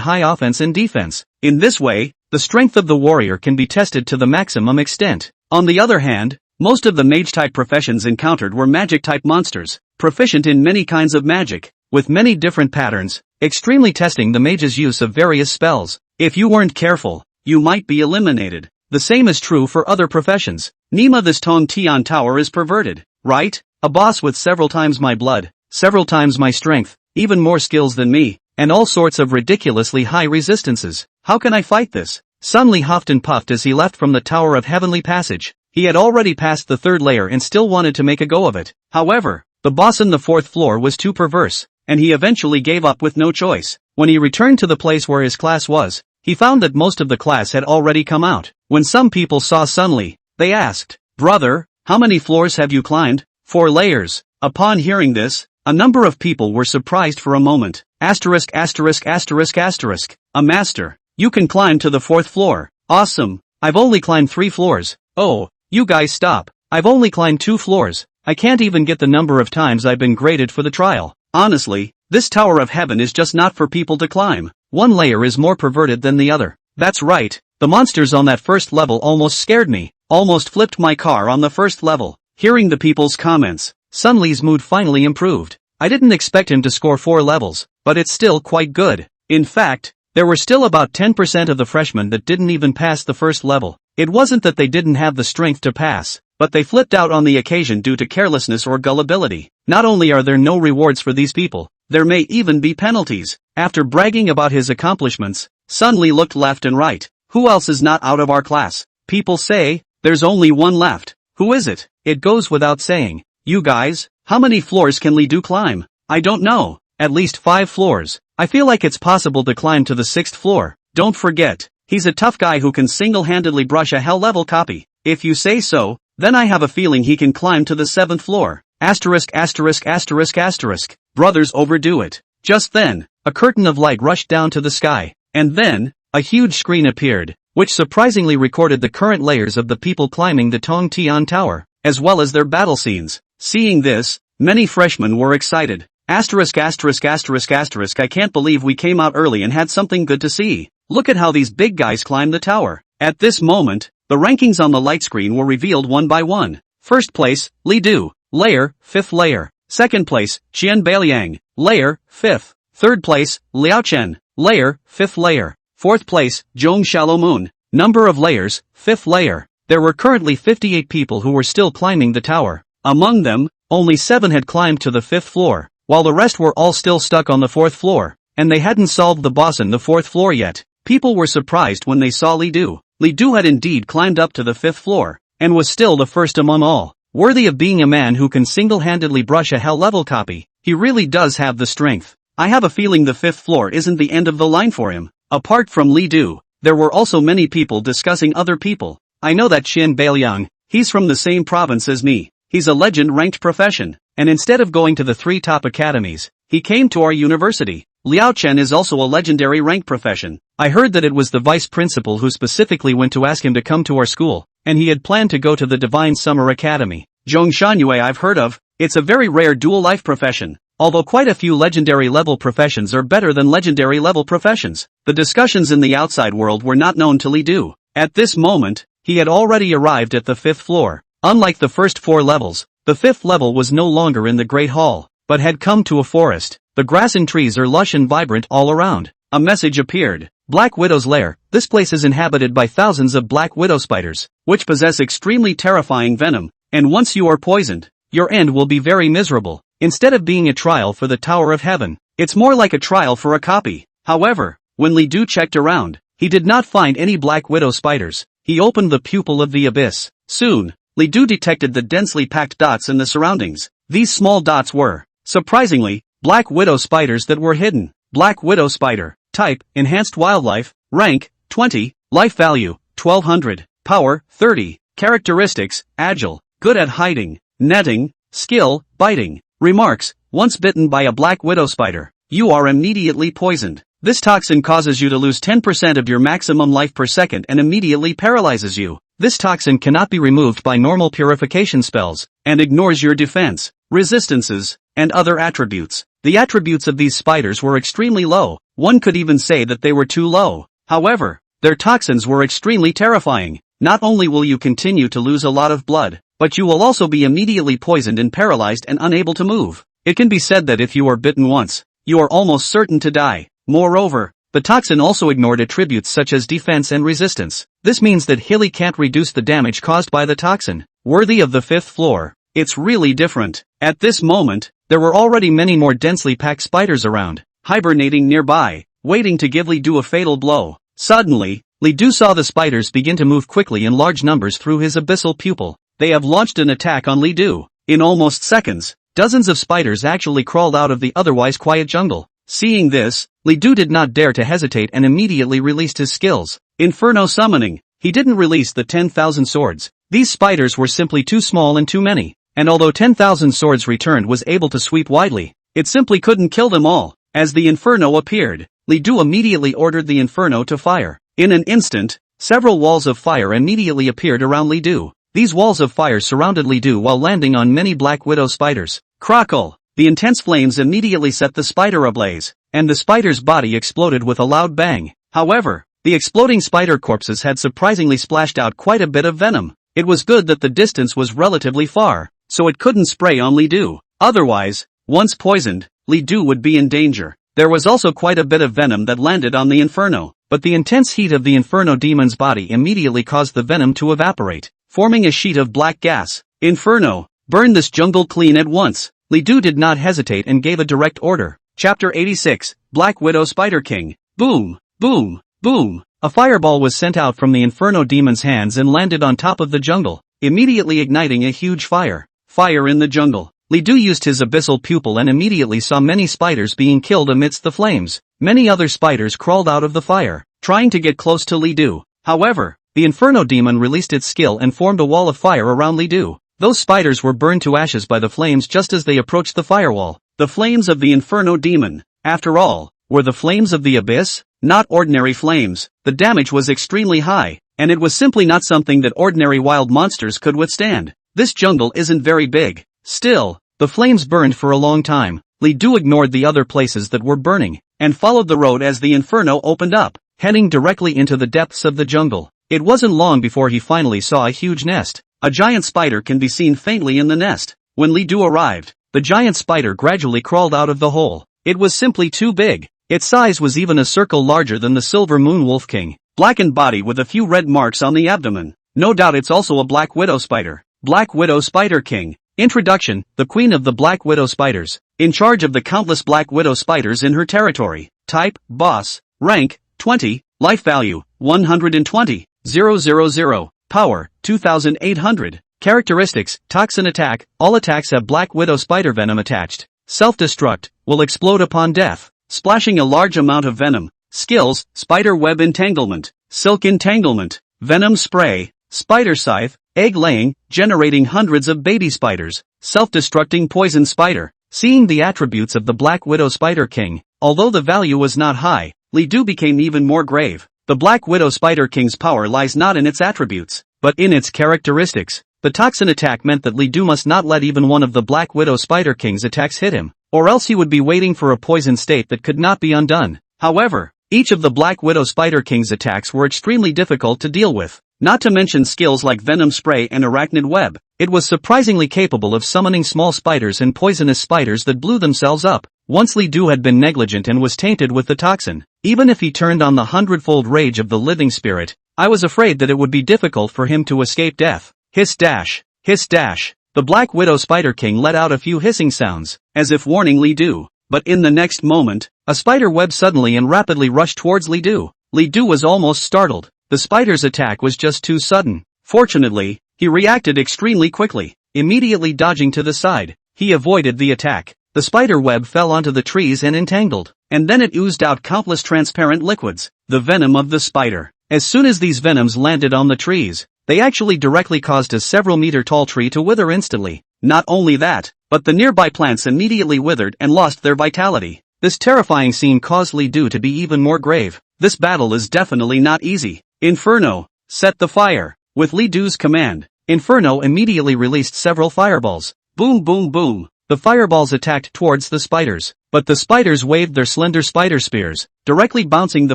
high offense and defense. In this way, the strength of the warrior can be tested to the maximum extent. On the other hand, most of the mage-type professions encountered were magic-type monsters, proficient in many kinds of magic, with many different patterns, extremely testing the mage's use of various spells. If you weren't careful, you might be eliminated. The same is true for other professions. Nima, this Tong Tian Tower is perverted, right? A boss with several times my blood, several times my strength, even more skills than me, and all sorts of ridiculously high resistances. How can I fight this? Sun Li huffed and puffed as he left from the Tower of Heavenly Passage. He had already passed the third layer and still wanted to make a go of it. However, the boss on the fourth floor was too perverse, and he eventually gave up with no choice. When he returned to the place where his class was, he found that most of the class had already come out. When some people saw Sun Li, they asked, "Brother, how many floors have you climbed?" 4 layers. Upon hearing this, a number of people were surprised for a moment. Asterisk asterisk asterisk asterisk. A master. You can climb to the 4th floor. Awesome. I've only climbed 3 floors. Oh, you guys stop. I've only climbed 2 floors. I can't even get the number of times I've been graded for the trial. Honestly, this Tower of Heaven is just not for people to climb. One layer is more perverted than the other. That's right. The monsters on that first level almost scared me. Almost flipped my car on the first level. Hearing the people's comments, Sun Li's mood finally improved. I didn't expect him to score 4 levels, but it's still quite good. In fact, there were still about 10% of the freshmen that didn't even pass the first level. It wasn't that they didn't have the strength to pass, but they flipped out on the occasion due to carelessness or gullibility. Not only are there no rewards for these people, there may even be penalties. After bragging about his accomplishments, Sun Li looked left and right. Who else is not out of our class? People say, there's only one left. Who is it? It goes without saying. You guys, how many floors can Li Du climb? I don't know. At least 5 floors. I feel like it's possible to climb to the 6th floor. Don't forget, he's a tough guy who can single-handedly brush a hell-level copy. If you say so, then I have a feeling he can climb to the 7th floor. Asterisk asterisk asterisk asterisk. Brothers overdo it. Just then, a curtain of light rushed down to the sky, and then, a huge screen appeared, which surprisingly recorded the current layers of the people climbing the Tong Tian Tower, as well as their battle scenes. Seeing this, many freshmen were excited. Asterisk asterisk asterisk asterisk. I can't believe we came out early and had something good to see. Look at how these big guys climb the tower. At this moment, the rankings on the light screen were revealed one by one. First place, Li Du, layer, 5th layer. Second place, Qian Beiliang, layer, 5th. Third place, Liao Chen, layer, 5th layer. Fourth place, Zhong Xiaolomoon, number of layers, 5th layer. There were currently 58 people who were still climbing the tower. Among them, only 7 had climbed to the 5th floor, while the rest were all still stuck on the 4th floor, and they hadn't solved the boss on the 4th floor yet. People were surprised when they saw Li Du. Li Du had indeed climbed up to the 5th floor, and was still the first among all. Worthy of being a man who can single-handedly brush a hell-level copy, he really does have the strength. I have a feeling the 5th floor isn't the end of the line for him. Apart from Li Du, there were also many people discussing other people. I know that Qian Beiliang, he's from the same province as me. He's a legend-ranked profession, and instead of going to the 3 top academies, he came to our university. Liao Chen is also a legendary rank profession. I heard that it was the vice principal who specifically went to ask him to come to our school, and he had planned to go to the Divine Summer Academy. Zhong Shangyue I've heard of. It's a very rare dual-life profession. Although quite a few legendary-level professions are better than legendary-level professions, the discussions in the outside world were not known to Li Du. At this moment, he had already arrived at the 5th floor. Unlike the first 4 levels, the 5th level was no longer in the Great Hall, but had come to a forest. The grass and trees are lush and vibrant all around. A message appeared. Black Widow's Lair. This place is inhabited by thousands of black widow spiders, which possess extremely terrifying venom, and once you are poisoned, your end will be very miserable. Instead of being a trial for the Tower of Heaven, it's more like a trial for a copy. However, when Li Du checked around, he did not find any black widow spiders. he opened the pupil of the abyss. Soon, Li Du detected the densely packed dots in the surroundings. These small dots were, surprisingly, black widow spiders that were hidden. Black widow spider. Type, enhanced wildlife. Rank, 20. Life value, 1200. Power, 30. Characteristics, agile, good at hiding, netting, skill, biting. Remarks, once bitten by a black widow spider, you are immediately poisoned. This toxin causes you to lose 10% of your maximum life per second and immediately paralyzes you. This toxin cannot be removed by normal purification spells, and ignores your defense, resistances, and other attributes. The attributes of these spiders were extremely low, one could even say that they were too low. However, their toxins were extremely terrifying. Not only will you continue to lose a lot of blood, but you will also be immediately poisoned and paralyzed and unable to move. It can be said that if you are bitten once, you are almost certain to die. Moreover, the toxin also ignored attributes such as defense and resistance. This means that Hilly can't reduce the damage caused by the toxin. Worthy of the 5th floor. It's really different. At this moment, there were already many more densely packed spiders around, hibernating nearby, waiting to give Li Du a fatal blow. Suddenly, Li Du saw the spiders begin to move quickly in large numbers through his abyssal pupil. They have launched an attack on Li Du. In almost seconds, dozens of spiders actually crawled out of the otherwise quiet jungle. Seeing this, Li Du did not dare to hesitate and immediately released his skills. Inferno summoning. He didn't release the 10,000 swords. These spiders were simply too small and too many. And although 10,000 swords returned was able to sweep widely, it simply couldn't kill them all. As the Inferno appeared, Li Du immediately ordered the Inferno to fire. In an instant, several walls of fire immediately appeared around Li Du. These walls of fire surrounded Li Du while landing on many black widow spiders. Crackle! The intense flames immediately set the spider ablaze, and the spider's body exploded with a loud bang. However, the exploding spider corpses had surprisingly splashed out quite a bit of venom. It was good that the distance was relatively far, so it couldn't spray on Li Du. Otherwise, once poisoned, Li Du would be in danger. There was also quite a bit of venom that landed on the Inferno, but the intense heat of the Inferno demon's body immediately caused the venom to evaporate, forming a sheet of black gas. Inferno, burn this jungle clean at once. Li Du did not hesitate and gave a direct order. Chapter 86, Black Widow Spider King. Boom, boom, boom. A fireball was sent out from the Inferno demon's hands and landed on top of the jungle, immediately igniting a huge fire. Fire in the jungle. Li Du used his abyssal pupil and immediately saw many spiders being killed amidst the flames. Many other spiders crawled out of the fire, trying to get close to Li Du. However, the Inferno demon released its skill and formed a wall of fire around Li Du. Those spiders were burned to ashes by the flames just as they approached the firewall. The flames of the Inferno demon, after all, were the flames of the abyss, not ordinary flames. The damage was extremely high, and it was simply not something that ordinary wild monsters could withstand. This jungle isn't very big. Still, the flames burned for a long time. Li Du ignored the other places that were burning, and followed the road as the Inferno opened up, heading directly into the depths of the jungle. It wasn't long before he finally saw a huge nest. A giant spider can be seen faintly in the nest. When Li Du arrived, the giant spider gradually crawled out of the hole. It was simply too big. Its size was even a circle larger than the silver moon wolf king. Blackened body with a few red marks on the abdomen. No doubt it's also a black widow spider. Black Widow Spider King. Introduction, the queen of the black widow spiders. In charge of the countless black widow spiders in her territory. Type, boss. Rank, 20. Life value, 120. 000. Power, 2800. Characteristics, toxin attack. All attacks have black widow spider venom attached. Self-destruct, will explode upon death, splashing a large amount of venom. Skills, spider web entanglement, silk entanglement, venom spray, spider scythe, egg laying, generating hundreds of baby spiders, self-destructing poison spider. Seeing the attributes of the Black Widow Spider King, although the value was not high, Li Du became even more grave. The Black Widow Spider King's power lies not in its attributes, but in its characteristics. The toxin attack meant that Li Du must not let even one of the Black Widow Spider King's attacks hit him, or else he would be waiting for a poison state that could not be undone. However, each of the Black Widow Spider King's attacks were extremely difficult to deal with, not to mention skills like venom spray and arachnid web. It was surprisingly capable of summoning small spiders and poisonous spiders that blew themselves up. Once Li Du had been negligent and was tainted with the toxin, even if he turned on the hundredfold rage of the living spirit, I was afraid that it would be difficult for him to escape death. Hiss dash, hiss dash. The Black Widow Spider King let out a few hissing sounds, as if warning Li Du. But in the next moment, a spider web suddenly and rapidly rushed towards Li Du. Li Du was almost startled. the spider's attack was just too sudden. Fortunately, he reacted extremely quickly, immediately dodging to the side. He avoided the attack. The spider web fell onto the trees and entangled, and then it oozed out countless transparent liquids, the venom of the spider. As soon as these venoms landed on the trees, they actually directly caused a several-meter-tall tree to wither instantly. Not only that, but the nearby plants immediately withered and lost their vitality. This terrifying scene caused Li Du to be even more grave. This battle is definitely not easy. Inferno, set the fire. With Li Du's command, Inferno immediately released several fireballs. Boom boom boom. The fireballs attacked towards the spiders, but the spiders waved their slender spider spears, directly bouncing the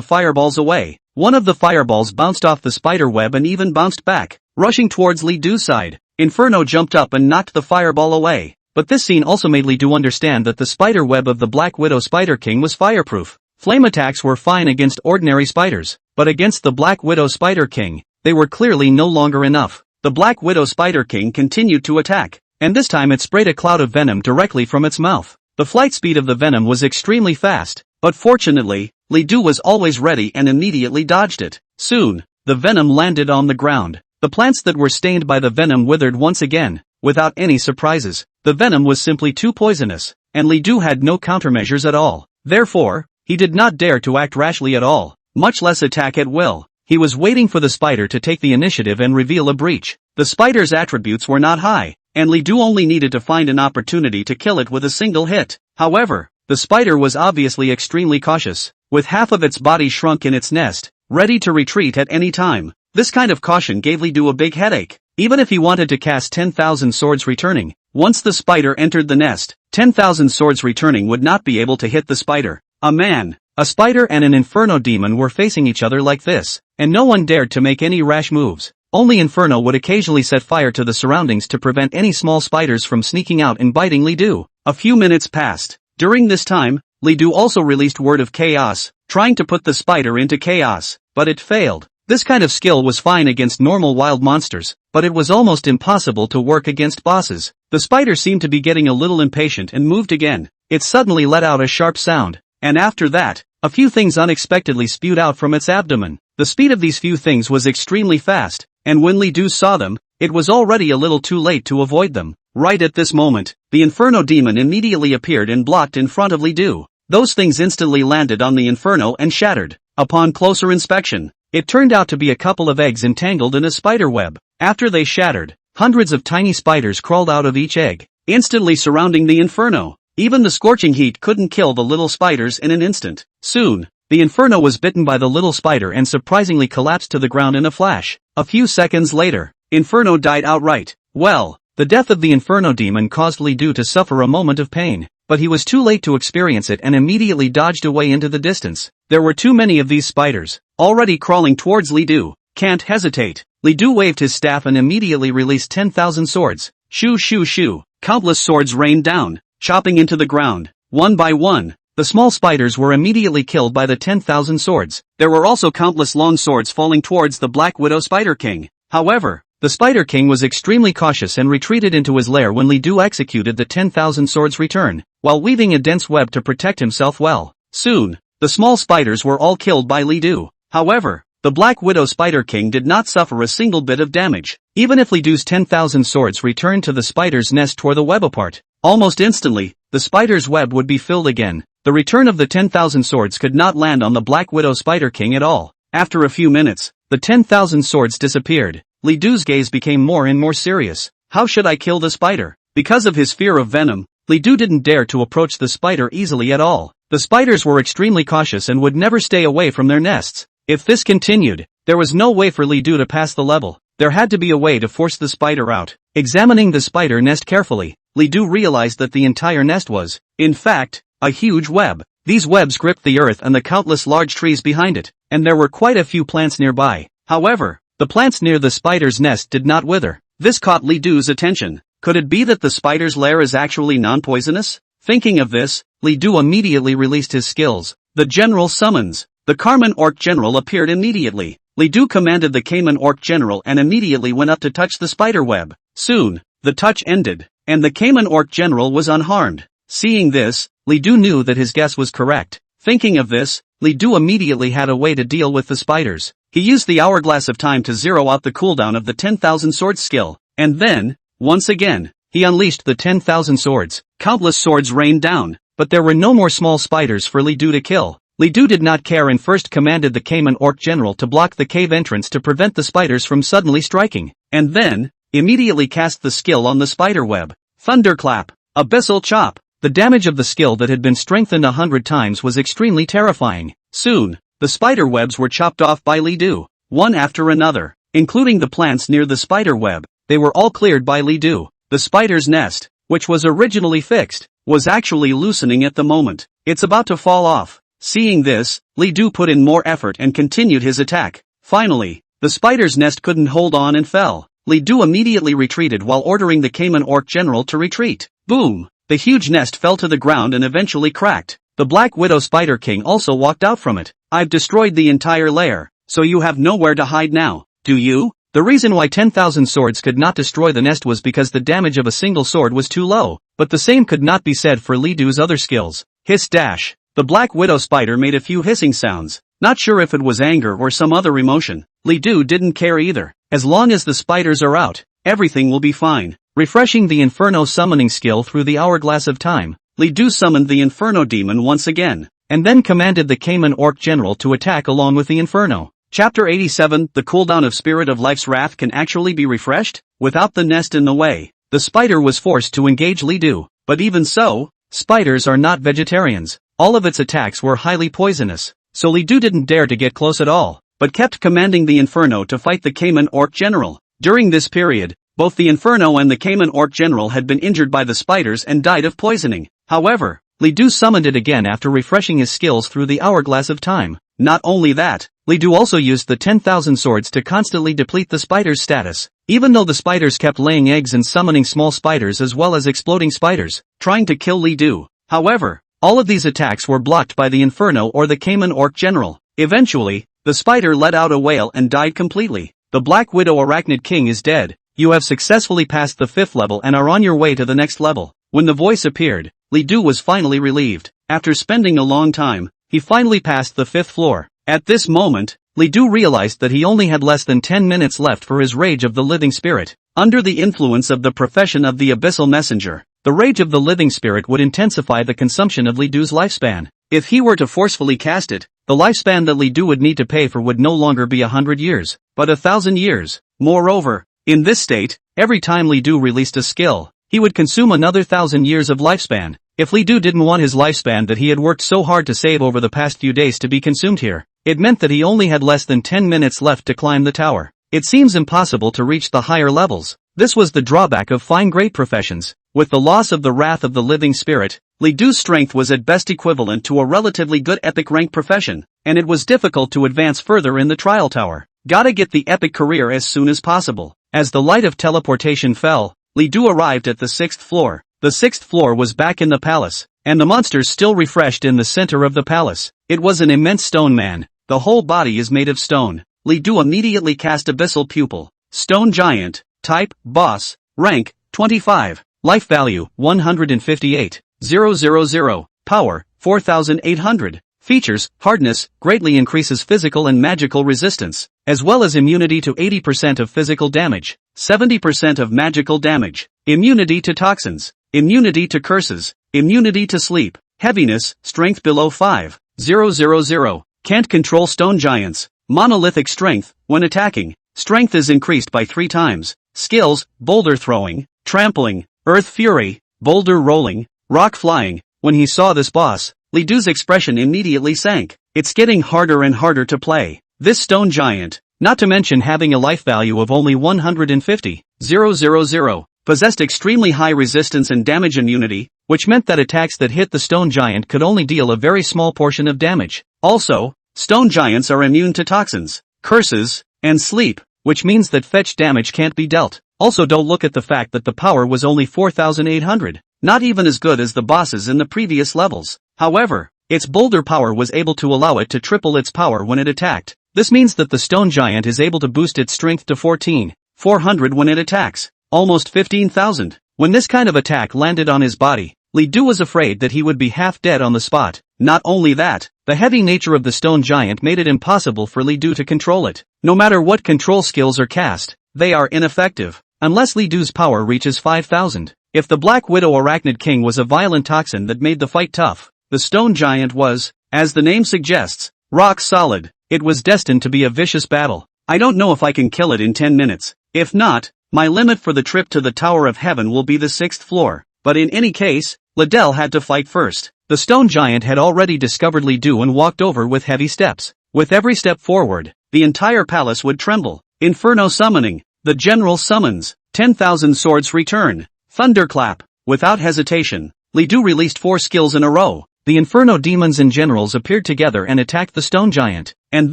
fireballs away. One of the fireballs bounced off the spider web and even bounced back, rushing towards Li Du's side. Inferno jumped up and knocked the fireball away. But this scene also made Li Du understand that the spider web of the Black Widow Spider King was fireproof. Flame attacks were fine against ordinary spiders, but against the Black Widow Spider King, they were clearly no longer enough. The Black Widow Spider King continued to attack, and this time it sprayed a cloud of venom directly from its mouth. The flight speed of the venom was extremely fast, but fortunately, Li Du was always ready and immediately dodged it. Soon, the venom landed on the ground. The plants that were stained by the venom withered once again, without any surprises. The venom was simply too poisonous, and Li Du had no countermeasures at all. Therefore, he did not dare to act rashly at all, much less attack at will. He was waiting for the spider to take the initiative and reveal a breach. The spider's attributes were not high, and Li Du only needed to find an opportunity to kill it with a single hit. However, the spider was obviously extremely cautious, with half of its body shrunk in its nest, ready to retreat at any time. This kind of caution gave Li Du a big headache. Even if he wanted to cast 10,000 swords returning, once the spider entered the nest, 10,000 swords returning would not be able to hit the spider. A man, a spider and an inferno demon were facing each other like this, and no one dared to make any rash moves. Only Inferno would occasionally set fire to the surroundings to prevent any small spiders from sneaking out and biting Li Du. A few minutes passed. During this time, Li Du also released Word of Chaos, trying to put the spider into chaos, but it failed. This kind of skill was fine against normal wild monsters, but it was almost impossible to work against bosses. The spider seemed to be getting a little impatient and moved again. It suddenly let out a sharp sound, and after that, a few things unexpectedly spewed out from its abdomen. The speed of these few things was extremely fast, and when Li Du saw them, it was already a little too late to avoid them. Right at this moment, the Inferno demon immediately appeared and blocked in front of Li Du. Those things instantly landed on the Inferno and shattered. Upon closer inspection, it turned out to be a couple of eggs entangled in a spider web. After they shattered, hundreds of tiny spiders crawled out of each egg, instantly surrounding the Inferno. Even the scorching heat couldn't kill the little spiders in an instant. Soon, the Inferno was bitten by the little spider and surprisingly collapsed to the ground in a flash. A few seconds later, Inferno died outright. Well, the death of the Inferno demon caused Li Du to suffer a moment of pain, but he was too late to experience it and immediately dodged away into the distance. There were too many of these spiders, already crawling towards Li Du. Can't hesitate. Li Du waved his staff and immediately released 10,000 swords. Shoo shoo shoo. Countless swords rained down, chopping into the ground. One by one, the small spiders were immediately killed by the 10,000 swords. There were also countless long swords falling towards the Black Widow Spider King. However, the Spider King was extremely cautious and retreated into his lair when Li Du executed the 10,000 swords return, while weaving a dense web to protect himself well. Soon, the small spiders were all killed by Li Du. However, the Black Widow Spider King did not suffer a single bit of damage. Even if Li Du's 10,000 swords returned to the spider's nest tore the web apart, almost instantly, the spider's web would be filled again. The return of the 10,000 swords could not land on the Black Widow Spider King at all. After a few minutes, the 10,000 swords disappeared. Li Du's gaze became more and more serious. How should I kill the spider? Because of his fear of venom, Li Du didn't dare to approach the spider easily at all. The spiders were extremely cautious and would never stay away from their nests. If this continued, there was no way for Li Du to pass the level. There had to be a way to force the spider out. Examining the spider nest carefully, Li Du realized that the entire nest was, in fact, a huge web. These webs gripped the earth and the countless large trees behind it, and there were quite a few plants nearby. However, the plants near the spider's nest did not wither. This caught Li Du's attention. Could it be that the spider's lair is actually non-poisonous? Thinking of this, Li Du immediately released his skills. The general summons. The Carmen Orc General appeared immediately. Li Du commanded the Cayman Orc General and immediately went up to touch the spider web. Soon, the touch ended, and the Cayman Orc General was unharmed. Seeing this, Li Du knew that his guess was correct. Thinking of this, Li Du immediately had a way to deal with the spiders. he used the hourglass of time to zero out the cooldown of the 10,000 swords skill, and then, once again, he unleashed the 10,000 swords. Countless swords rained down, but there were no more small spiders for Li Du to kill. Li Du did not care and first commanded the Cayman Orc General to block the cave entrance to prevent the spiders from suddenly striking, and then, immediately cast the skill on the spider web. Thunderclap. Abyssal Chop. The damage of the skill that had been strengthened 100 times was extremely terrifying. Soon, the spider webs were chopped off by Li Du, one after another, including the plants near the spider web. They were all cleared by Li Du. The spider's nest, which was originally fixed, was actually loosening at the moment. It's about to fall off. Seeing this, Li Du put in more effort and continued his attack. Finally, the spider's nest couldn't hold on and fell. Li Du immediately retreated while ordering the Cayman Orc General to retreat. Boom! The huge nest fell to the ground and eventually cracked. The Black Widow Spider King also walked out from it. I've destroyed the entire lair, so you have nowhere to hide now, do you? The reason why 10,000 swords could not destroy the nest was because the damage of a single sword was too low, but the same could not be said for Li Du's other skills. Hiss dash. The Black Widow Spider made a few hissing sounds, not sure if it was anger or some other emotion. Li Du didn't care either. As long as the spiders are out, everything will be fine. Refreshing the Inferno summoning skill through the hourglass of time, Li Du summoned the Inferno demon once again, and then commanded the Cayman Orc General to attack along with the Inferno. Chapter 87. The cooldown of Spirit of Life's Wrath can actually be refreshed? Without the nest in the way, the spider was forced to engage Li Du, but even so, spiders are not vegetarians. All of its attacks were highly poisonous, so Li Du didn't dare to get close at all, but kept commanding the Inferno to fight the Cayman Orc General. During this period, both the Inferno and the Cayman Orc General had been injured by the spiders and died of poisoning. However, Li Du summoned it again after refreshing his skills through the hourglass of time. Not only that, Li Du also used the 10,000 swords to constantly deplete the spider's status, even though the spiders kept laying eggs and summoning small spiders as well as exploding spiders, trying to kill Li Du. However, all of these attacks were blocked by the Inferno or the Cayman Orc General. Eventually, the spider let out a wail and died completely. The Black Widow Arachnid King is dead. You have successfully passed the 5th level and are on your way to the next level. When the voice appeared, Li Du was finally relieved. After spending a long time, he finally passed the 5th floor. At this moment, Li Du realized that he only had less than 10 minutes left for his Rage of the Living Spirit. Under the influence of the profession of the Abyssal Messenger, the Rage of the Living Spirit would intensify the consumption of Li Du's lifespan. If he were to forcefully cast it, the lifespan that Li Du would need to pay for would no longer be 100 years, but 1,000 years. Moreover, in this state, every time Li Du released a skill, he would consume another 1,000 years of lifespan. If Li Du didn't want his lifespan that he had worked so hard to save over the past few days to be consumed here, it meant that he only had less than 10 minutes left to climb the tower. It seems impossible to reach the higher levels. This was the drawback of fine great professions. With the loss of the Wrath of the Living Spirit, Li Du's strength was at best equivalent to a relatively good epic rank profession, and it was difficult to advance further in the trial tower. Gotta get the epic career as soon as possible. As the light of teleportation fell, Li Du arrived at the 6th floor. The 6th floor was back in the palace, and the monsters still refreshed in the center of the palace. It was an immense stone man. The whole body is made of stone. Li Du immediately cast Abyssal Pupil. Stone Giant. Type, Boss. Rank, 25. Life value, 158,000. Power, 4,800. Features, hardness, greatly increases physical and magical resistance, as well as immunity to 80% of physical damage, 70% of magical damage, immunity to toxins, immunity to curses, immunity to sleep, heaviness, strength below 5,000. Can't control stone giants. Monolithic strength, when attacking, strength is increased by 3 times. Skills, boulder throwing, trampling, earth fury, boulder rolling, rock flying. When he saw this boss, Li Du's expression immediately sank. It's getting harder and harder to play. This stone giant, not to mention having a life value of only 150,000, possessed extremely high resistance and damage immunity, which meant that attacks that hit the stone giant could only deal a very small portion of damage. Also, stone giants are immune to toxins, curses, and sleep, which means that fetch damage can't be dealt. Also, don't look at the fact that the power was only 4,800, not even as good as the bosses in the previous levels. However, its boulder power was able to allow it to triple its power when it attacked. This means that the stone giant is able to boost its strength to 14,400 when it attacks, almost 15,000. When this kind of attack landed on his body, Li Du was afraid that he would be half dead on the spot. Not only that, the heavy nature of the stone giant made it impossible for Li Du to control it. No matter what control skills are cast, they are ineffective, unless Li Du's power reaches 5,000. If the Black Widow Arachnid King was a violent toxin that made the fight tough, the stone giant was, as the name suggests, rock solid. It was destined to be a vicious battle. I don't know if I can kill it in 10 minutes. If not, my limit for the trip to the Tower of Heaven will be the 6th floor. But in any case, Liddell had to fight first. The stone giant had already discovered Li Du and walked over with heavy steps. With every step forward, the entire palace would tremble. Inferno summoning. The general summons. 10,000 swords return. Thunderclap. Without hesitation, Li Du released 4 skills in a row. The Inferno demons and generals appeared together and attacked the stone giant. And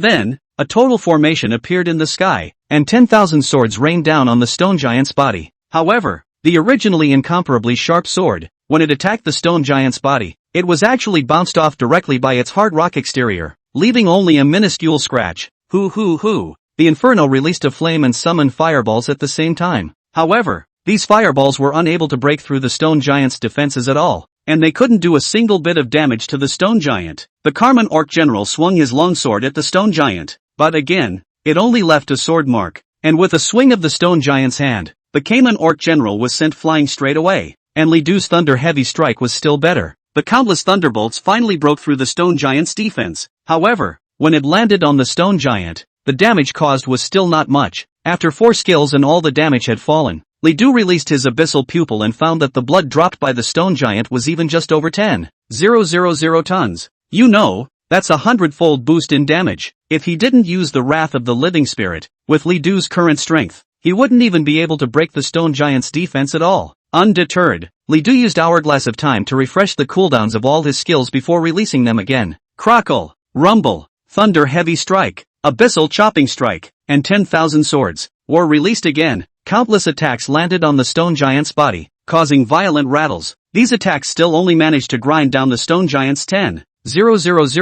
then, a total formation appeared in the sky, and 10,000 swords rained down on the stone giant's body. However, the originally incomparably sharp sword, when it attacked the stone giant's body, it was actually bounced off directly by its hard rock exterior, leaving only a minuscule scratch. The Inferno released a flame and summoned fireballs at the same time. However, these fireballs were unable to break through the stone giant's defenses at all, and they couldn't do a single bit of damage to the stone giant. The Carmen Orc General swung his longsword at the stone giant, but again, it only left a sword mark, and with a swing of the stone giant's hand, the Cayman Orc General was sent flying straight away, and Li Du's thunder heavy strike was still better. The countless thunderbolts finally broke through the stone giant's defense. However, when it landed on the stone giant, the damage caused was still not much. After 4 skills and all the damage had fallen, Li Du released his abyssal pupil and found that the blood dropped by the stone giant was even just over 10,000 tons. You know, that's a 100-fold boost in damage. If he didn't use the Wrath of the Living Spirit, with Li Du's current strength, he wouldn't even be able to break the stone giant's defense at all. Undeterred, Li Du used Hourglass of Time to refresh the cooldowns of all his skills before releasing them again. Crackle, Rumble, Thunder Heavy Strike, Abyssal Chopping Strike, and 10,000 swords were released again. Countless attacks landed on the stone giant's body, causing violent rattles. These attacks still only managed to grind down the stone giant's 10,000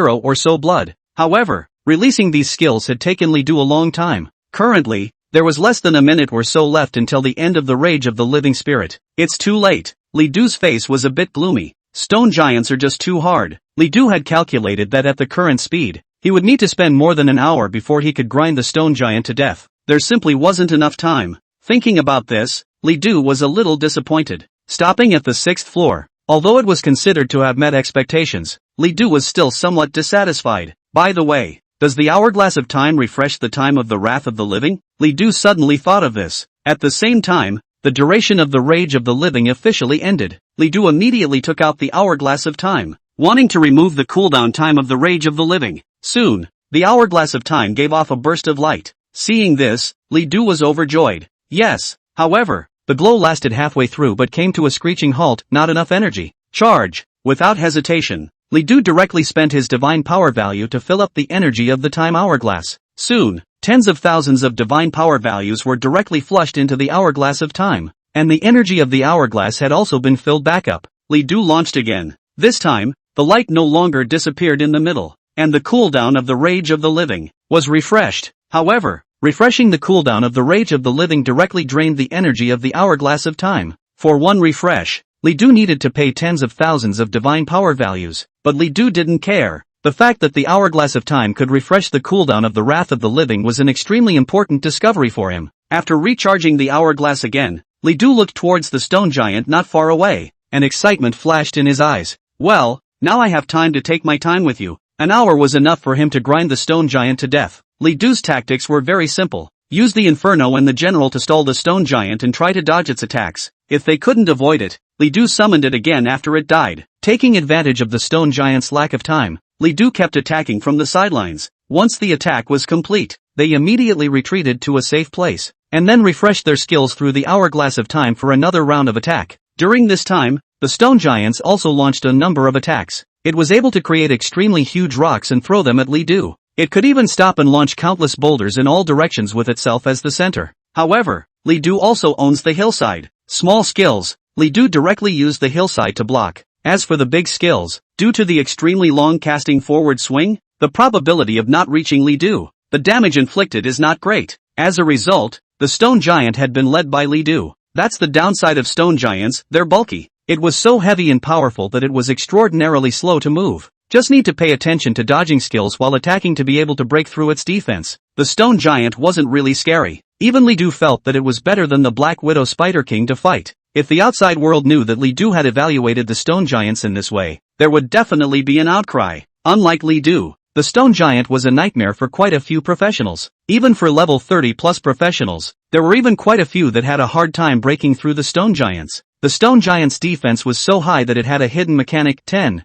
or so blood. However, releasing these skills had taken Li Du a long time. Currently, there was less than a minute or so left until the end of the Rage of the Living Spirit. It's too late. Li Du's face was a bit gloomy. Stone giants are just too hard. Li Du had calculated that at the current speed, he would need to spend more than an hour before he could grind the stone giant to death. There simply wasn't enough time. Thinking about this, Li Du was a little disappointed. Stopping at the 6th floor, although it was considered to have met expectations, Li Du was still somewhat dissatisfied. By the way, does the Hourglass of Time refresh the time of the Wrath of the Living? Li Du suddenly thought of this. At the same time, the duration of the Rage of the Living officially ended. Li Du immediately took out the Hourglass of Time, wanting to remove the cooldown time of the Rage of the Living. Soon, the Hourglass of Time gave off a burst of light. Seeing this, Li Du was overjoyed. Yes, however, the glow lasted halfway through but came to a screeching halt. Not enough energy. Charge. Without hesitation, Li Du directly spent his divine power value to fill up the energy of the time hourglass. Soon, tens of thousands of divine power values were directly flushed into the Hourglass of Time, and the energy of the hourglass had also been filled back up. Li Du launched again. This time, the light no longer disappeared in the middle, and the cooldown of the Rage of the Living was refreshed. However, refreshing the cooldown of the Rage of the Living directly drained the energy of the Hourglass of Time. For one refresh, Li Du needed to pay tens of thousands of divine power values, but Li Du didn't care. The fact that the Hourglass of Time could refresh the cooldown of the Wrath of the Living was an extremely important discovery for him. After recharging the hourglass again, Li Du looked towards the stone giant not far away, and excitement flashed in his eyes. Well, now I have time to take my time with you. An hour was enough for him to grind the stone giant to death. Li Du's tactics were very simple. Use the Inferno and the General to stall the stone giant and try to dodge its attacks. If they couldn't avoid it, Li Du summoned it again after it died. Taking advantage of the stone giant's lack of time, Li Du kept attacking from the sidelines. Once the attack was complete, they immediately retreated to a safe place, and then refreshed their skills through the Hourglass of Time for another round of attack. During this time, the stone giants also launched a number of attacks. It was able to create extremely huge rocks and throw them at Li Du. It could even stop and launch countless boulders in all directions with itself as the center. However, Li Du also owns the hillside. Small skills, Li Du directly used the hillside to block. As for the big skills, due to the extremely long casting forward swing, the probability of not reaching Li Du, the damage inflicted is not great. As a result, the stone giant had been led by Li Du. That's the downside of stone giants, they're bulky. It was so heavy and powerful that it was extraordinarily slow to move. Just need to pay attention to dodging skills while attacking to be able to break through its defense. The stone giant wasn't really scary. Even Li Du felt that it was better than the Black Widow Spider King to fight. If the outside world knew that Li Du had evaluated the stone giants in this way, there would definitely be an outcry. Unlike Li Du, the stone giant was a nightmare for quite a few professionals. Even for level 30 plus professionals, there were even quite a few that had a hard time breaking through the stone giants. The stone giant's defense was so high that it had a hidden mechanic 10,000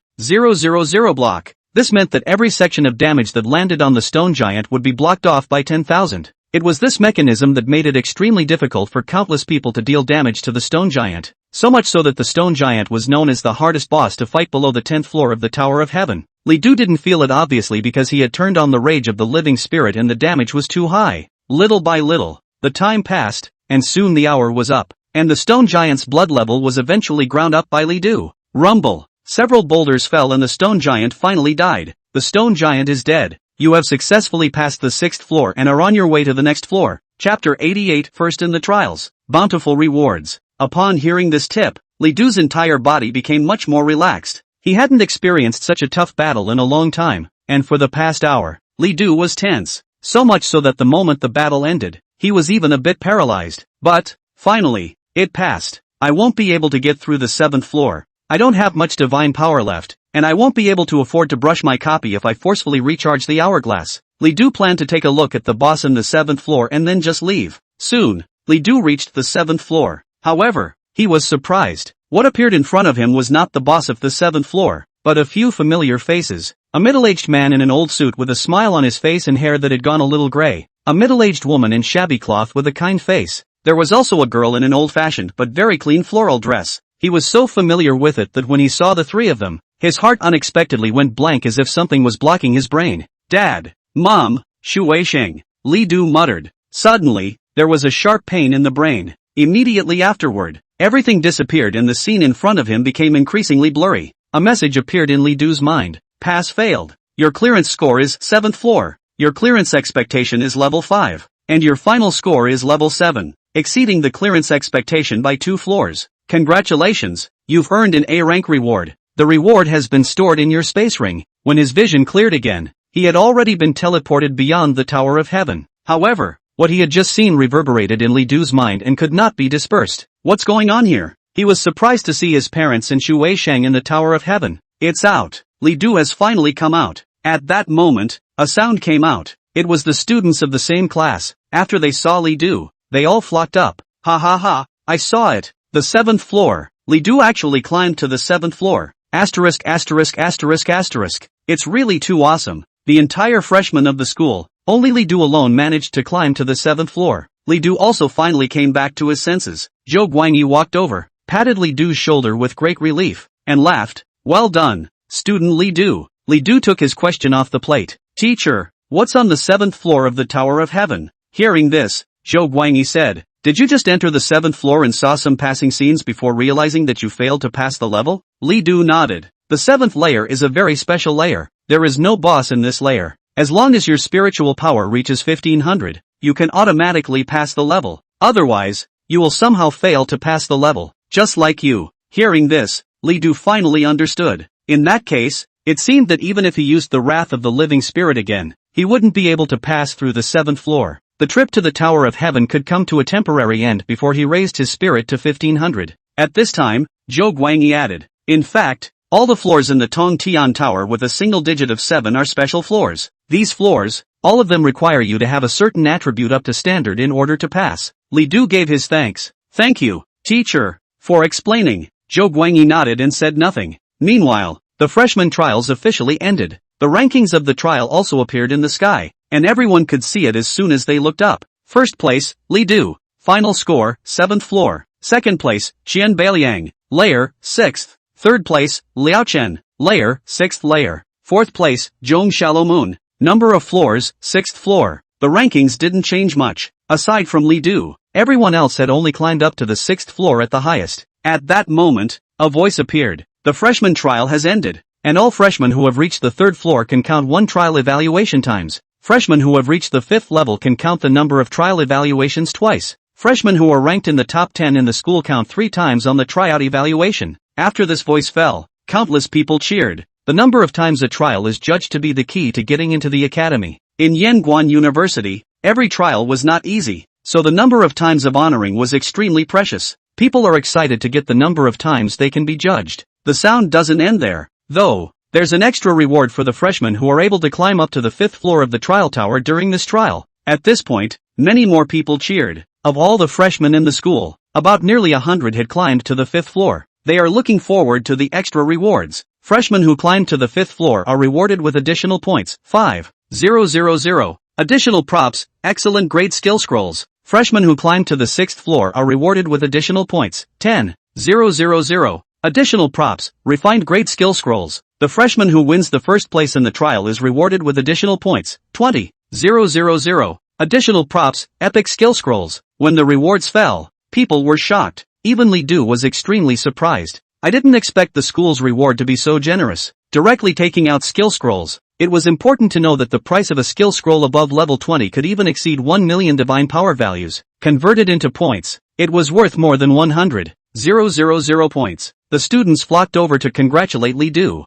block. This meant that every section of damage that landed on the stone giant would be blocked off by 10,000. It was this mechanism that made it extremely difficult for countless people to deal damage to the stone giant. So much so that the stone giant was known as the hardest boss to fight below the 10th floor of the Tower of Heaven. Li Du didn't feel it obviously because he had turned on the rage of the living spirit and the damage was too high. Little by little, the time passed, and soon the hour was up, and the stone giant's blood level was eventually ground up by Li Du. Rumble. Several boulders fell and the stone giant finally died. The stone giant is dead. You have successfully passed the 6th floor and are on your way to the next floor. Chapter 88 First in the Trials. Bountiful Rewards. Upon hearing this tip, Li Du's entire body became much more relaxed. He hadn't experienced such a tough battle in a long time, and for the past hour, Li Du was tense. So much so that the moment the battle ended, he was even a bit paralyzed. But, finally, it passed. I won't be able to get through the 7th floor. I don't have much divine power left, and I won't be able to afford to brush my copy if I forcefully recharge the hourglass. Li Du planned to take a look at the boss in the 7th floor and then just leave. Soon, Li Du reached the 7th floor. However, he was surprised. What appeared in front of him was not the boss of the 7th floor, but a few familiar faces. A middle-aged man in an old suit with a smile on his face and hair that had gone a little gray. A middle-aged woman in shabby cloth with a kind face. There was also a girl in an old-fashioned but very clean floral dress. He was so familiar with it that when he saw the three of them, his heart unexpectedly went blank as if something was blocking his brain. Dad, Mom, Shu Weisheng, Li Du muttered. Suddenly, there was a sharp pain in the brain. Immediately afterward, everything disappeared and the scene in front of him became increasingly blurry. A message appeared in Li Du's mind. Pass failed. Your clearance score is 7th floor. Your clearance expectation is level 5. And your final score is level 7, exceeding the clearance expectation by 2 floors. Congratulations, you've earned an A rank reward. The reward has been stored in your space ring. When his vision cleared again, he had already been teleported beyond the Tower of Heaven. However, what he had just seen reverberated in Li Du's mind and could not be dispersed. What's going on here? He was surprised to see his parents and Shu Weisheng in the Tower of Heaven. It's out. Li Du has finally come out. At that moment, a sound came out. It was the students of the same class. After they saw Li Du, they all flocked up. Ha ha ha, I saw it. The 7th floor. Li Du actually climbed to the 7th floor. Asterisk asterisk asterisk asterisk. It's really too awesome. The entire freshmen of the school, only Li Du alone managed to climb to the 7th floor. Li Du also finally came back to his senses. Zhou Guangyi walked over, patted Li Du's shoulder with great relief, and laughed. Well done, student Li Du. Li Du took his question off the plate. Teacher, what's on the 7th floor of the Tower of Heaven? Hearing this, Zhou Guangyi said, did you just enter the 7th floor and saw some passing scenes before realizing that you failed to pass the level? Li Du nodded. The 7th layer is a very special layer. There is no boss in this layer. As long as your spiritual power reaches 1500, you can automatically pass the level. Otherwise, you will somehow fail to pass the level. Just like you. Hearing this, Li Du finally understood. In that case, it seemed that even if he used the wrath of the living spirit again, he wouldn't be able to pass through the 7th floor. The trip to the Tower of Heaven could come to a temporary end before he raised his spirit to 1500. At this time, Zhou Guangyi added, in fact, all the floors in the Tong Tian Tower with a single digit of 7 are special floors. These floors, all of them require you to have a certain attribute up to standard in order to pass. Li Du gave his thanks. Thank you, teacher, for explaining. Zhou Guangyi nodded and said nothing. Meanwhile, the freshman trials officially ended. The rankings of the trial also appeared in the sky, and everyone could see it as soon as they looked up. First place, Li Du. Final score, 7th floor. Second place, Qian Beiliang. Layer, 6th. Third place, Liao Chen. Layer, 6th layer. Fourth place, Zhong Xiaolomun. Number of floors, 6th floor. The rankings didn't change much. Aside from Li Du, everyone else had only climbed up to the 6th floor at the highest. At that moment, a voice appeared. The freshman trial has ended, and all freshmen who have reached the 3rd floor can count 1 trial evaluation times. Freshmen who have reached the 5th level can count the number of trial evaluations twice. Freshmen who are ranked in the top 10 in the school count 3 times on the tryout evaluation. After this voice fell, countless people cheered. The number of times a trial is judged to be the key to getting into the academy. In Yanguan University, every trial was not easy, so the number of times of honoring was extremely precious. People are excited to get the number of times they can be judged. The sound doesn't end there, though. There's an extra reward for the freshmen who are able to climb up to the 5th floor of the trial tower during this trial. At this point, many more people cheered. Of all the freshmen in the school, about nearly 100 had climbed to the 5th floor. They are looking forward to the extra rewards. Freshmen who climb to the 5th floor are rewarded with additional points. 5,000. Additional props, excellent grade skill scrolls. Freshmen who climb to the 6th floor are rewarded with additional points. 10,000. Additional props, refined grade skill scrolls. The freshman who wins the first place in the trial is rewarded with additional points. 20,000. Additional props, epic skill scrolls. When the rewards fell, people were shocked. Even Li Du was extremely surprised. I didn't expect the school's reward to be so generous. Directly taking out skill scrolls. It was important to know that the price of a skill scroll above level 20 could even exceed 1 million divine power values. Converted into points, it was worth more than 100,000 points. The students flocked over to congratulate Li Du.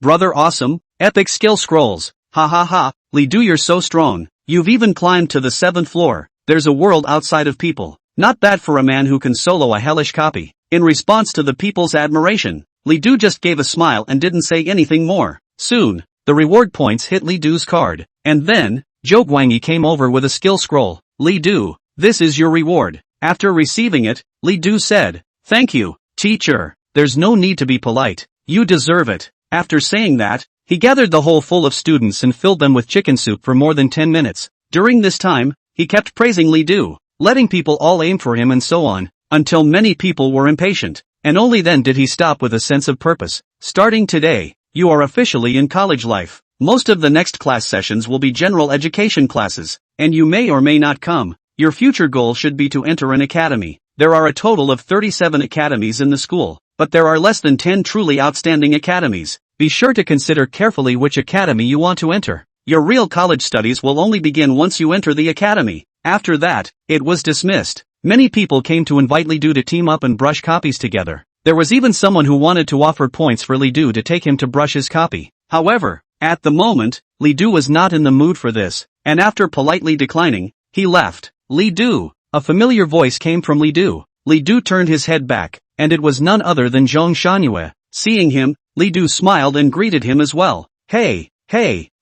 Brother awesome, epic skill scrolls. Ha ha ha, Li Du you're so strong. You've even climbed to the 7th floor. There's a world outside of people. Not bad for a man who can solo a hellish copy. In response to the people's admiration, Li Du just gave a smile and didn't say anything more. Soon, the reward points hit Li Du's card. And then, Zhou Guangyi came over with a skill scroll. Li Du, this is your reward. After receiving it, Li Du said, "Thank you, teacher. There's no need to be polite. You deserve it." After saying that, he gathered the hole full of students and filled them with chicken soup for more than 10 minutes. During this time, he kept praising Li Du, letting people all aim for him and so on, until many people were impatient, and only then did he stop with a sense of purpose. Starting today, you are officially in college life. Most of the next class sessions will be general education classes, and you may or may not come. Your future goal should be to enter an academy. There are a total of 37 academies in the school, but there are less than 10 truly outstanding academies. Be sure to consider carefully which academy you want to enter. Your real college studies will only begin once you enter the academy. After that, it was dismissed. Many people came to invite Li Du to team up and brush copies together. There was even someone who wanted to offer points for Li Du to take him to brush his copy. However, at the moment, Li Du was not in the mood for this, and after politely declining, he left. Li Du. A familiar voice came from Li Du. Li Du turned his head back, and it was none other than Zhong Shangyue. Seeing him, Li Du smiled and greeted him as well. Hey,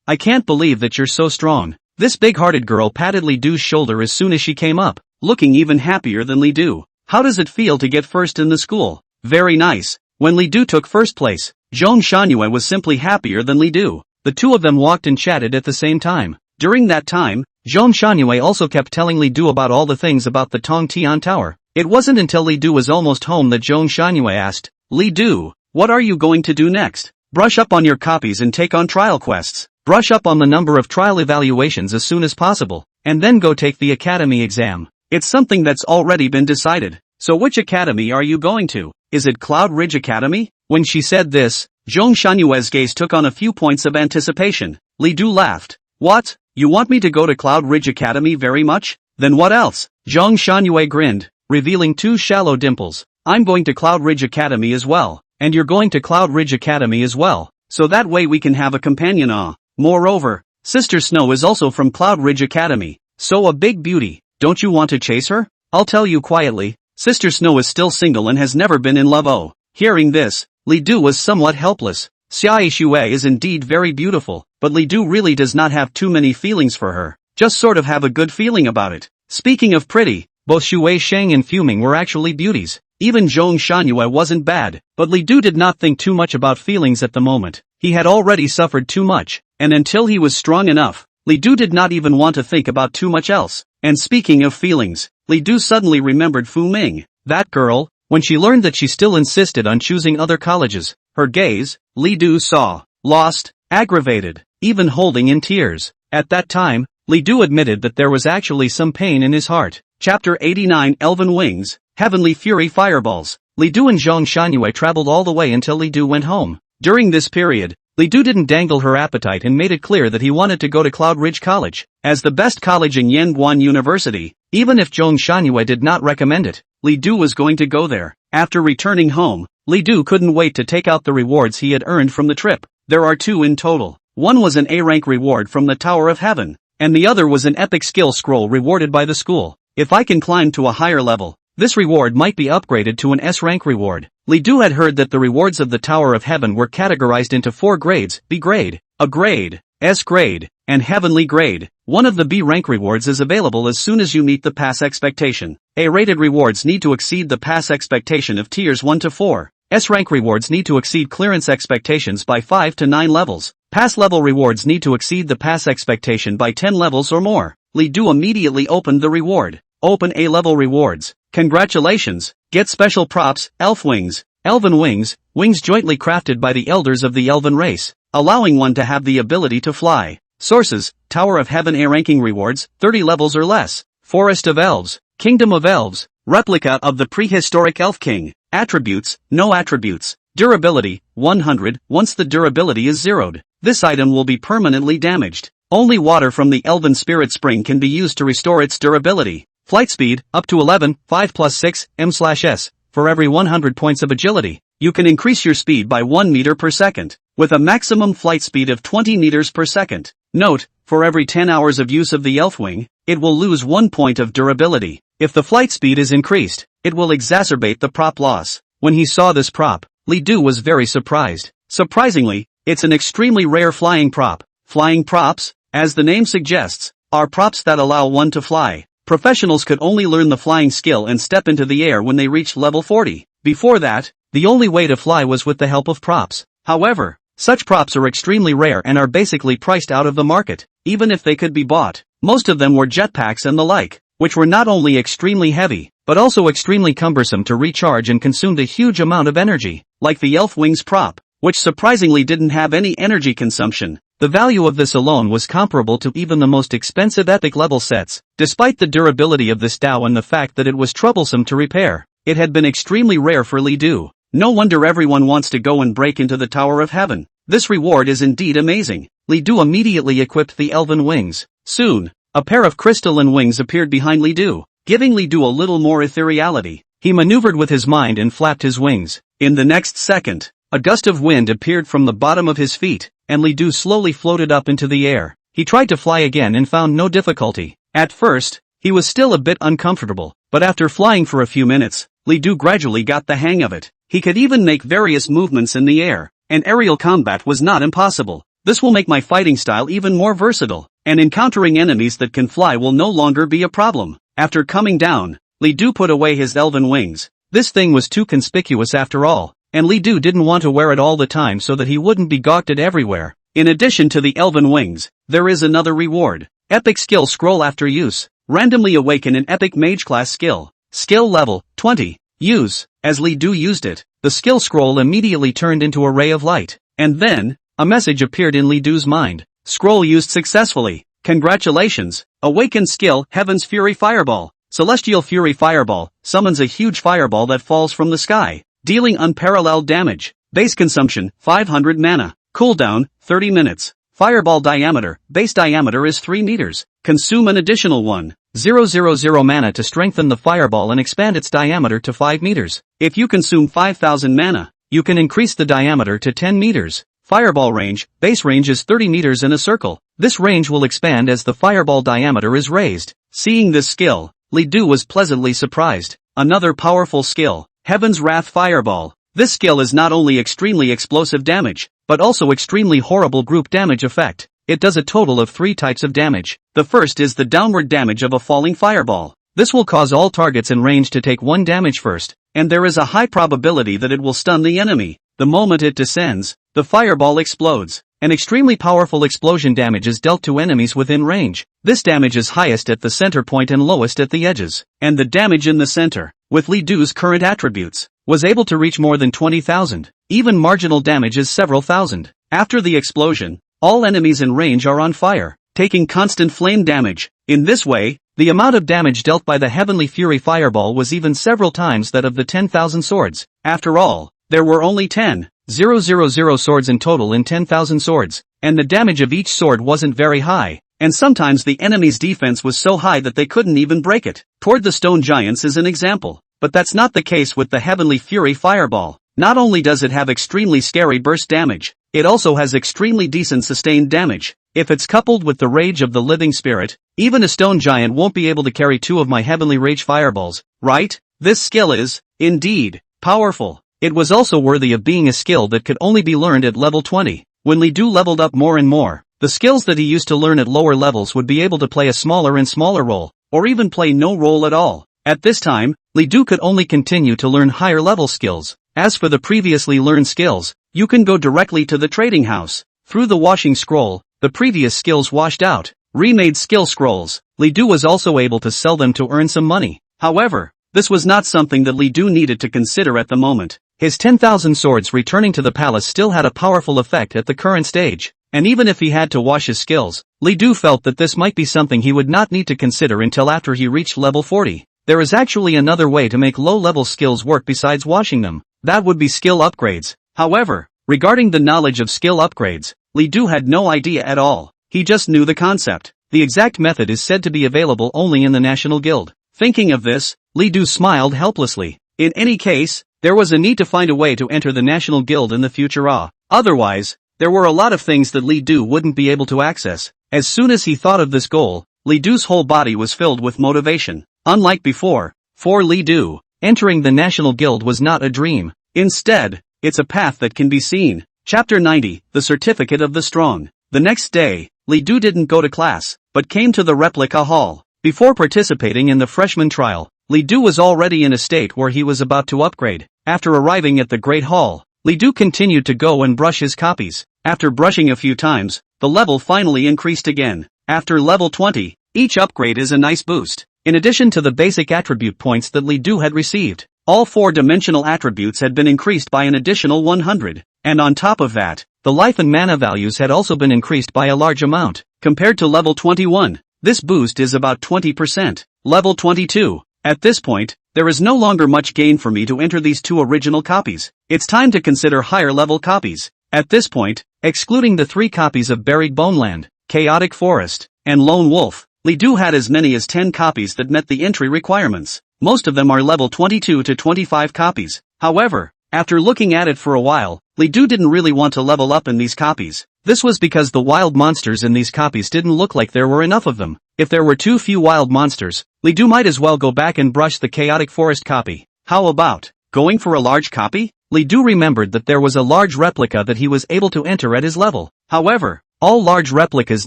I can't believe that you're so strong. This big-hearted girl patted Li Du's shoulder as soon as she came up, looking even happier than Li Du. How does it feel to get first in the school? Very nice. When Li Du took first place, Zhong Shangyue was simply happier than Li Du. The two of them walked and chatted at the same time. During that time, Zhong Shangyue also kept telling Li Du about all the things about the Tongtian Tower. It wasn't until Li Du was almost home that Zhong Shangyue asked, Li Du, what are you going to do next? Brush up on your copies and take on trial quests. Brush up on the number of trial evaluations as soon as possible, and then go take the academy exam. It's something that's already been decided. So which academy are you going to? Is it Cloud Ridge Academy? When she said this, Zhong Shanyue's gaze took on a few points of anticipation. Li Du laughed. What? You want me to go to Cloud Ridge Academy very much? Then what else? Zhong Shanyue grinned, revealing two shallow dimples. I'm going to Cloud Ridge Academy as well, and you're going to Cloud Ridge Academy as well, so that way we can have a companion. Moreover, Sister Snow is also from Cloud Ridge Academy, so a big beauty. Don't you want to chase her? I'll tell you quietly, Sister Snow is still single and has never been in love. Hearing this, Li Du was somewhat helpless. Xia Shui is indeed very beautiful, but Li Du really does not have too many feelings for her, just sort of have a good feeling about it. Speaking of pretty, both Shui Sheng and Fuming were actually beauties. Even Zhong Shanyue wasn't bad, but Li Du did not think too much about feelings at the moment. He had already suffered too much, and until he was strong enough, Li Du did not even want to think about too much else. And speaking of feelings, Li Du suddenly remembered Fu Ming. That girl, when she learned that she still insisted on choosing other colleges, her gaze, Li Du saw, lost, aggravated, even holding in tears. At that time, Li Du admitted that there was actually some pain in his heart. Chapter 89 Elven Wings, Heavenly Fury Fireballs. Li Du and Zhong Shanyue traveled all the way until Li Du went home. During this period, Li Du didn't dangle her appetite and made it clear that he wanted to go to Cloud Ridge College, as the best college in Yanguan University. Even if Zhong Shanyue did not recommend it, Li Du was going to go there. After returning home, Li Du couldn't wait to take out the rewards he had earned from the trip. There are 2 in total. One was an A-rank reward from the Tower of Heaven, and the other was an epic skill scroll rewarded by the school. If I can climb to a higher level, this reward might be upgraded to an S-rank reward. Li Du had heard that the rewards of the Tower of Heaven were categorized into 4 grades: B grade, A grade, S grade, and Heavenly grade. One of the B-rank rewards is available as soon as you meet the pass expectation. A-rated rewards need to exceed the pass expectation of tiers 1 to 4. S-rank rewards need to exceed clearance expectations by 5 to 9 levels. Pass level rewards need to exceed the pass expectation by 10 levels or more. Li Du immediately opened the reward. Open A-level rewards. Congratulations! Get special props, elf wings, elven wings, wings jointly crafted by the elders of the elven race, allowing one to have the ability to fly. Sources: Tower of Heaven A-ranking rewards, 30 levels or less. Forest of Elves, Kingdom of Elves, replica of the prehistoric Elf King. Attributes: no attributes. Durability: 100, once the durability is zeroed, this item will be permanently damaged. Only water from the Elven Spirit Spring can be used to restore its durability. Flight speed, up to 11, 5 plus 6, m/s. For every 100 points of agility, you can increase your speed by 1 meter per second, with a maximum flight speed of 20 meters per second. Note, for every 10 hours of use of the elf wing, it will lose 1 point of durability. If the flight speed is increased, it will exacerbate the prop loss. When he saw this prop, Li Du was very surprised. Surprisingly, it's an extremely rare flying prop. Flying props, as the name suggests, are props that allow one to fly. Professionals could only learn the flying skill and step into the air when they reached level 40. Before that, the only way to fly was with the help of props. However, such props are extremely rare and are basically priced out of the market, even if they could be bought. Most of them were jetpacks and the like, which were not only extremely heavy, but also extremely cumbersome to recharge and consumed a huge amount of energy, like the Elf Wings prop, which surprisingly didn't have any energy consumption. The value of this alone was comparable to even the most expensive epic level sets. Despite the durability of this Dao and the fact that it was troublesome to repair, it had been extremely rare for Li Du. No wonder everyone wants to go and break into the Tower of Heaven. This reward is indeed amazing. Li Du immediately equipped the elven wings. Soon, a pair of crystalline wings appeared behind Li Du, giving Li Du a little more ethereality. He maneuvered with his mind and flapped his wings. In the next second, a gust of wind appeared from the bottom of his feet, and Li Du slowly floated up into the air. He tried to fly again and found no difficulty. At first, he was still a bit uncomfortable, but after flying for a few minutes, Li Du gradually got the hang of it. He could even make various movements in the air, and aerial combat was not impossible. This will make my fighting style even more versatile, and encountering enemies that can fly will no longer be a problem. After coming down, Li Du put away his elven wings. This thing was too conspicuous after all, and Li Du didn't want to wear it all the time so that he wouldn't be gawked at everywhere. In addition to the elven wings, there is another reward. Epic skill scroll after use. Randomly awaken an epic mage class skill. Skill level, 20. Use. As Li Du used it, the skill scroll immediately turned into a ray of light. And then, a message appeared in Li Du's mind. Scroll used successfully. Congratulations. Awaken skill, Heaven's Fury Fireball. Celestial Fury Fireball summons a huge fireball that falls from the sky, dealing unparalleled damage. Base consumption, 500 mana. Cooldown, 30 minutes. Fireball diameter, base diameter is 3 meters. Consume an additional 1,000 mana to strengthen the fireball and expand its diameter to 5 meters. If you consume 5,000 mana, you can increase the diameter to 10 meters. Fireball range, base range is 30 meters in a circle. This range will expand as the fireball diameter is raised. Seeing this skill, Li Du was pleasantly surprised. Another powerful skill, Heaven's Wrath Fireball. This skill is not only extremely explosive damage, but also extremely horrible group damage effect. It does a total of 3 types of damage. The first is the downward damage of a falling fireball. This will cause all targets in range to take 1 damage first, and there is a high probability that it will stun the enemy. The moment it descends, the fireball explodes. An extremely powerful explosion damage is dealt to enemies within range. This damage is highest at the center point and lowest at the edges. And the damage in the center, with Li Du's current attributes, was able to reach more than 20,000. Even marginal damage is several thousand. After the explosion, all enemies in range are on fire, taking constant flame damage. In this way, the amount of damage dealt by the Heavenly Fury Fireball was even several times that of the 10,000 swords. After all, there were only 10,000 swords in total in 10,000 swords, and the damage of each sword wasn't very high, and sometimes the enemy's defense was so high that they couldn't even break it. Toward the stone giants is an example, but that's not the case with the Heavenly Fury Fireball. Not only does it have extremely scary burst damage, it also has extremely decent sustained damage. If it's coupled with the rage of the living spirit, even a stone giant won't be able to carry 2 of my heavenly rage fireballs, right? This skill is, indeed, powerful. It was also worthy of being a skill that could only be learned at level 20. When Li Du leveled up more and more, the skills that he used to learn at lower levels would be able to play a smaller and smaller role, or even play no role at all. At this time, Li Du could only continue to learn higher level skills. As for the previously learned skills, you can go directly to the trading house. Through the washing scroll, the previous skills washed out. Remade skill scrolls. Li Du was also able to sell them to earn some money. However, this was not something that Li Du needed to consider at the moment. His 10,000 swords returning to the palace still had a powerful effect at the current stage, and even if he had to wash his skills, Li Du felt that this might be something he would not need to consider until after he reached level 40. There is actually another way to make low-level skills work besides washing them. That would be skill upgrades. However, regarding the knowledge of skill upgrades, Li Du had no idea at all. He just knew the concept. The exact method is said to be available only in the National Guild. Thinking of this, Li Du smiled helplessly. In any case, there was a need to find a way to enter the National Guild in the future. Otherwise, there were a lot of things that Li Du wouldn't be able to access. As soon as he thought of this goal, Li Du's whole body was filled with motivation. Unlike before, for Li Du, entering the National Guild was not a dream. Instead, it's a path that can be seen. Chapter 90, The Certificate of the Strong. The next day, Li Du didn't go to class, but came to the replica hall. Before participating in the freshman trial, Li Du was already in a state where he was about to upgrade. After arriving at the Great Hall, Li Du continued to go and brush his copies. After brushing a few times, the level finally increased again. After level 20, each upgrade is a nice boost. In addition to the basic attribute points that Li Du had received, all 4-dimensional attributes had been increased by an additional 100. And on top of that, the life and mana values had also been increased by a large amount. Compared to level 21, this boost is about 20%. Level 22. At this point, there is no longer much gain for me to enter these 2 original copies. It's time to consider higher level copies. At this point, excluding the 3 copies of Buried Boneland, Chaotic Forest, and Lone Wolf, Li Du had as many as 10 copies that met the entry requirements. Most of them are level 22 to 25 copies. However, after looking at it for a while, Li Du didn't really want to level up in these copies. This was because the wild monsters in these copies didn't look like there were enough of them. If there were too few wild monsters, Li Du might as well go back and brush the Chaotic Forest copy. How about going for a large copy? Li Du remembered that there was a large replica that he was able to enter at his level. However, all large replicas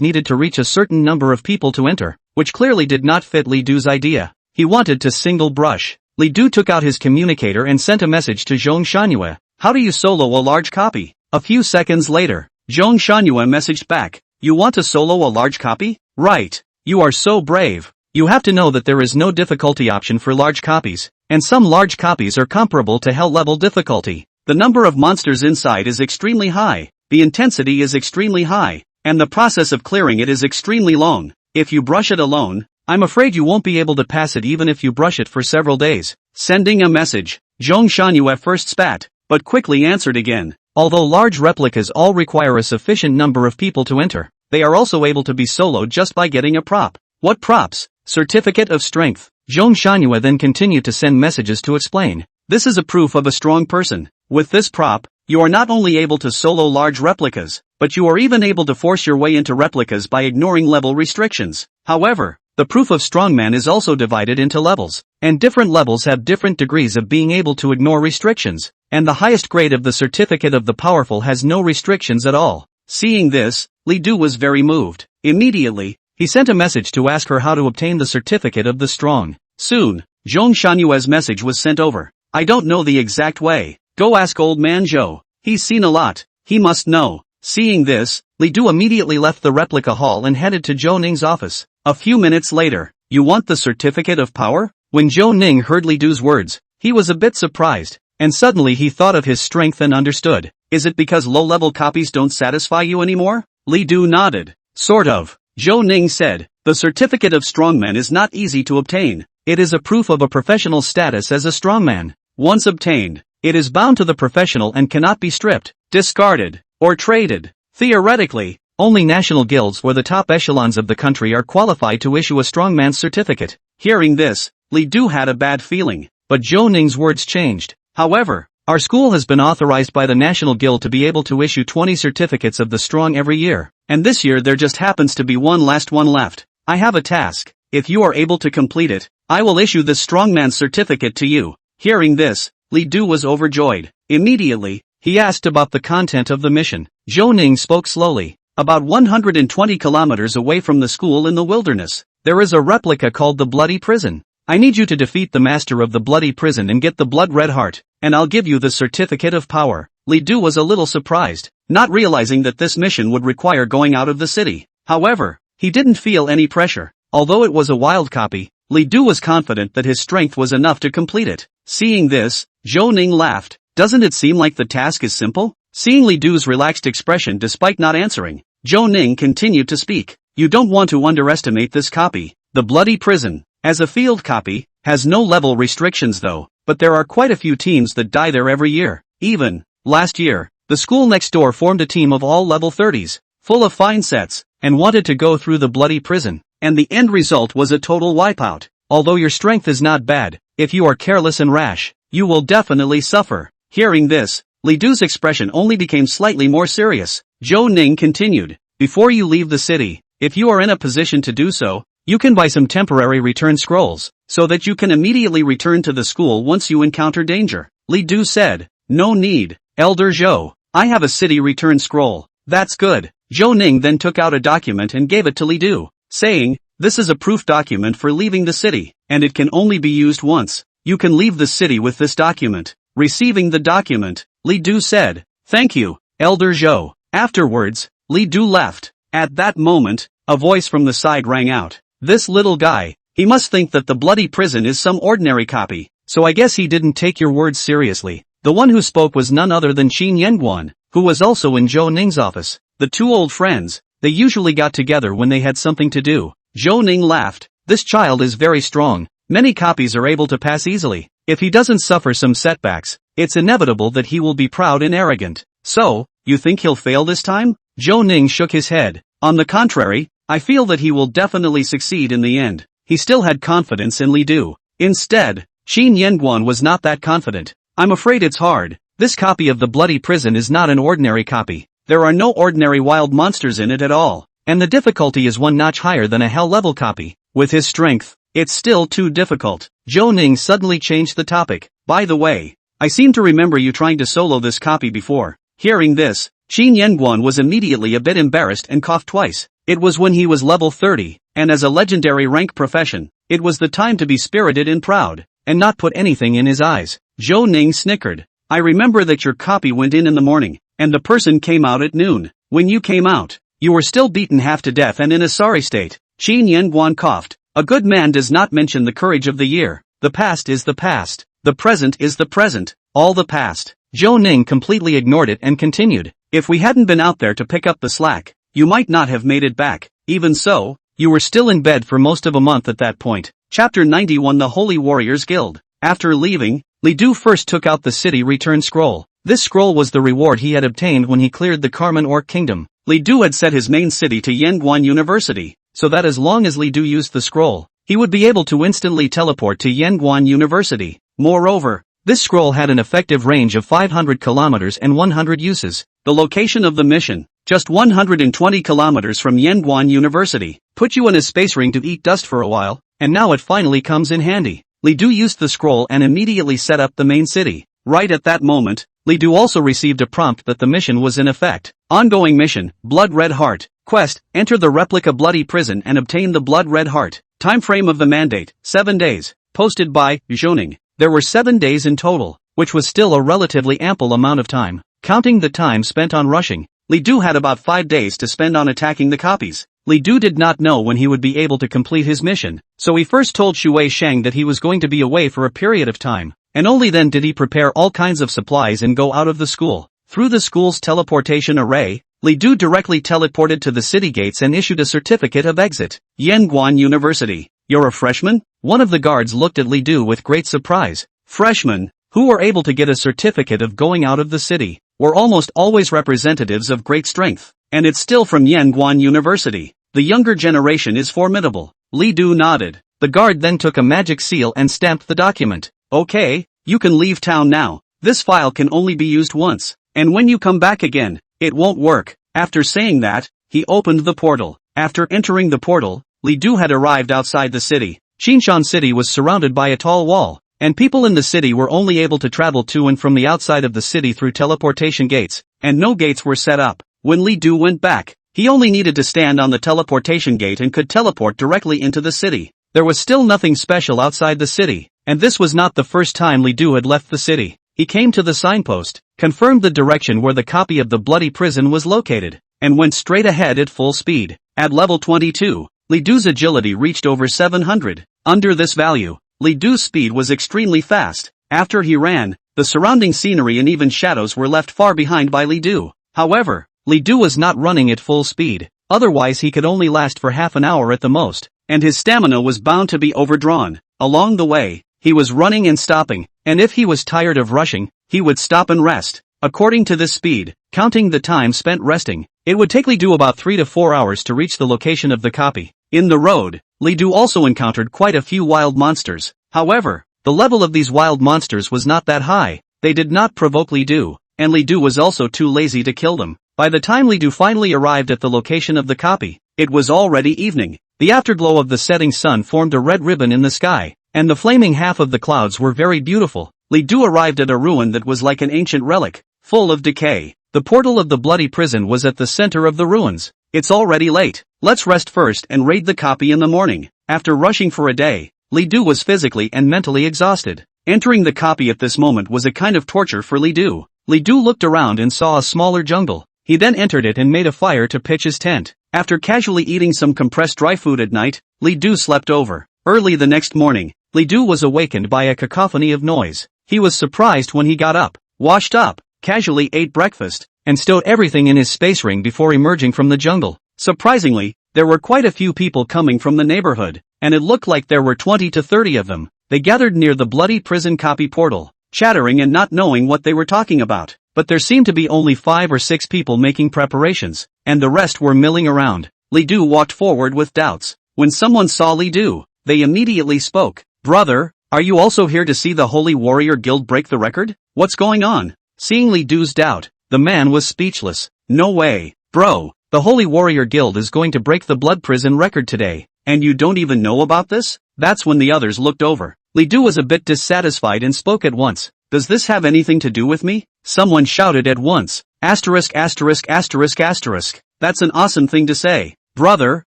needed to reach a certain number of people to enter, which clearly did not fit Li Du's idea. He wanted to single brush. Li Du took out his communicator and sent a message to Zhong Shanhua. How do you solo a large copy? A few seconds later, Zhong Shanhua messaged back. You want to solo a large copy? Right. You are so brave. You have to know that there is no difficulty option for large copies, and some large copies are comparable to hell level difficulty. The number of monsters inside is extremely high, the intensity is extremely high, and the process of clearing it is extremely long. If you brush it alone, I'm afraid you won't be able to pass it even if you brush it for several days. Sending a message. Zhong Shanhua first spat, but quickly answered again. Although large replicas all require a sufficient number of people to enter, they are also able to be soloed just by getting a prop. What props? Certificate of Strength. Zhong Shanhua then continued to send messages to explain. This is a proof of a strong person. With this prop, you are not only able to solo large replicas, but you are even able to force your way into replicas by ignoring level restrictions. However, the proof of strongman is also divided into levels, and different levels have different degrees of being able to ignore restrictions, and the highest grade of the Certificate of the Powerful has no restrictions at all. Seeing this, Li Du was very moved. Immediately, he sent a message to ask her how to obtain the Certificate of the Strong. Soon, Zhong Shanhua's message was sent over. I don't know the exact way. Go ask old man Zhou. He's seen a lot. He must know. Seeing this, Li Du immediately left the replica hall and headed to Zhou Ning's office. A few minutes later, you want the Certificate of Power? When Zhou Ning heard Li Du's words, he was a bit surprised, and suddenly he thought of his strength and understood. Is it because low-level copies don't satisfy you anymore? Li Du nodded. Sort of. Zhou Ning said, the Certificate of Strongman is not easy to obtain. It is a proof of a professional status as a strongman. Once obtained, it is bound to the professional and cannot be stripped, discarded, or traded. Theoretically, only national guilds where the top echelons of the country are qualified to issue a strongman's certificate. Hearing this, Li Du had a bad feeling, but Zhou Ning's words changed. However, Our school has been authorized by the National Guild to be able to issue 20 certificates of the strong every year. And this year there just happens to be one last one left. I have a task. If you are able to complete it, I will issue this strongman's certificate to you. Hearing this, Li Du was overjoyed. Immediately, he asked about the content of the mission. Zhou Ning spoke slowly. About 120 kilometers away from the school in the wilderness, there is a replica called the Bloody Prison. I need you to defeat the master of the Bloody Prison and get the blood red heart, and I'll give you the certificate of power. Li Du was a little surprised, not realizing that this mission would require going out of the city. However, he didn't feel any pressure. Although it was a wild copy, Li Du was confident that his strength was enough to complete it. Seeing this, Zhou Ning laughed. Doesn't it seem like the task is simple? Seeing Li Du's relaxed expression despite not answering, Zhou Ning continued to speak. You don't want to underestimate this copy. The Bloody Prison, as a field copy, has no level restrictions though, but there are quite a few teams that die there every year. Even last year, the school next door formed a team of all level 30s, full of fine sets, and wanted to go through the Bloody Prison, and the end result was a total wipeout. Although your strength is not bad, if you are careless and rash, you will definitely suffer. Hearing this, Li Du's expression only became slightly more serious. Zhou Ning continued, before you leave the city, if you are in a position to do so, you can buy some temporary return scrolls, so that you can immediately return to the school once you encounter danger. Li Du said, no need, Elder Zhou, I have a city return scroll. That's good. Zhou Ning then took out a document and gave it to Li Du, saying, this is a proof document for leaving the city, and it can only be used once. You can leave the city with this document. Receiving the document, Li Du said, thank you, Elder Zhou. Afterwards, Li Du left. At that moment, a voice from the side rang out. This little guy, he must think that the Bloody Prison is some ordinary copy, so I guess he didn't take your words seriously. The one who spoke was none other than Qin Yenguan, who was also in Zhou Ning's office. The two old friends, they usually got together when they had something to do. Zhou Ning laughed. This child is very strong. Many copies are able to pass easily. If he doesn't suffer some setbacks, it's inevitable that he will be proud and arrogant. So, you think he'll fail this time? Zhou Ning shook his head. On the contrary, I feel that he will definitely succeed in the end. He still had confidence in Li Du. Instead, Qin Yenguan was not that confident. I'm afraid it's hard. This copy of the Bloody Prison is not an ordinary copy. There are no ordinary wild monsters in it at all, and the difficulty is one notch higher than a hell level copy. With his strength, it's still too difficult. Zhou Ning suddenly changed the topic. By the way, I seem to remember you trying to solo this copy before. Hearing this, Qin Yenguan was immediately a bit embarrassed and coughed twice. It was when he was level 30, and as a legendary rank profession, it was the time to be spirited and proud, and not put anything in his eyes. Zhou Ning snickered. I remember that your copy went in the morning, and the person came out at noon. When you came out, you were still beaten half to death and in a sorry state. Qin Yenguan coughed. A good man does not mention the courage of the year. The past is the past. The present is the present. All the past. Zhou Ning completely ignored it and continued. If we hadn't been out there to pick up the slack, you might not have made it back. Even so, you were still in bed for most of a month at that point. Chapter 91 The Holy Warriors Guild. After leaving, Li Du first took out the city return scroll. This scroll was the reward he had obtained when he cleared the Carmen Orc Kingdom. Li Du had set his main city to Yanguan University, so that as long as Li Du used the scroll, he would be able to instantly teleport to Yanguan University. Moreover, this scroll had an effective range of 500 kilometers and 100 uses. The location of the mission, just 120 kilometers from Yanguan University, put you in a space ring to eat dust for a while, and now it finally comes in handy. Li Du used the scroll and immediately set up the main city. Right at that moment, Li Du also received a prompt that the mission was in effect. Ongoing mission, Blood Red Heart. Quest, enter the replica Bloody Prison and obtain the Blood Red Heart. Time frame of the mandate, 7 days. Posted by Zhou Ning. There were 7 days in total, which was still a relatively ample amount of time. Counting the time spent on rushing, Li Du had about 5 days to spend on attacking the copies. Li Du did not know when he would be able to complete his mission, so he first told Shui Shang that he was going to be away for a period of time, and only then did he prepare all kinds of supplies and go out of the school. Through the school's teleportation array, Li Du directly teleported to the city gates and issued a certificate of exit. Yanguan University. You're a freshman? One of the guards looked at Li Du with great surprise. Freshmen, who were able to get a certificate of going out of the city, were almost always representatives of great strength, and it's still from Yanguan University. The younger generation is formidable. Li Du nodded. The guard then took a magic seal and stamped the document. Okay, you can leave town now. This file can only be used once, and when you come back again, it won't work. After saying that, he opened the portal. After entering the portal, Li Du had arrived outside the city. Qinshan City was surrounded by a tall wall, and people in the city were only able to travel to and from the outside of the city through teleportation gates, and no gates were set up. When Li Du went back, he only needed to stand on the teleportation gate and could teleport directly into the city. There was still nothing special outside the city, and this was not the first time Li Du had left the city. He came to the signpost, confirmed the direction where the copy of the bloody prison was located, and went straight ahead at full speed. At level 22, Li Du's agility reached over 700. Under this value, Li Du's speed was extremely fast. After he ran, the surrounding scenery and even shadows were left far behind by Li Du. However, Li Du was not running at full speed, otherwise he could only last for half an hour at the most, and his stamina was bound to be overdrawn. Along the way, he was running and stopping, and if he was tired of rushing, he would stop and rest. According to this speed, counting the time spent resting, it would take Li Du about 3 to 4 hours to reach the location of the copy. In the road, Li Du also encountered quite a few wild monsters. However, the level of these wild monsters was not that high. They did not provoke Li Du, and Li Du was also too lazy to kill them. By the time Li Du finally arrived at the location of the copy, it was already evening. The afterglow of the setting sun formed a red ribbon in the sky, and the flaming half of the clouds were very beautiful. Li Du arrived at a ruin that was like an ancient relic, full of decay. The portal of the bloody prison was at the center of the ruins. It's already late. Let's rest first and raid the copy in the morning. After rushing for a day, Li Du was physically and mentally exhausted. Entering the copy at this moment was a kind of torture for Li Du. Li Du looked around and saw a smaller jungle. He then entered it and made a fire to pitch his tent. After casually eating some compressed dry food at night, Li Du slept over. Early the next morning, Li Du was awakened by a cacophony of noise. He was surprised when he got up, washed up, casually ate breakfast, and stowed everything in his space ring before emerging from the jungle. Surprisingly, there were quite a few people coming from the neighborhood, and it looked like there were 20 to 30 of them. They gathered near the bloody prison copy portal, chattering and not knowing what they were talking about. But there seemed to be only 5 or 6 people making preparations, and the rest were milling around. Li Du walked forward with doubts. When someone saw Li Du, they immediately spoke. "Brother, are you also here to see the Holy Warrior Guild break the record? What's going on?" Seeing Li Du's doubt, the man was speechless. "No way, bro, the Holy Warrior Guild is going to break the blood prison record today, and you don't even know about this?" That's when the others looked over. Li Du was a bit dissatisfied and spoke at once. "Does this have anything to do with me?" Someone shouted at once. Asterisk asterisk asterisk asterisk. That's an awesome thing to say. "Brother,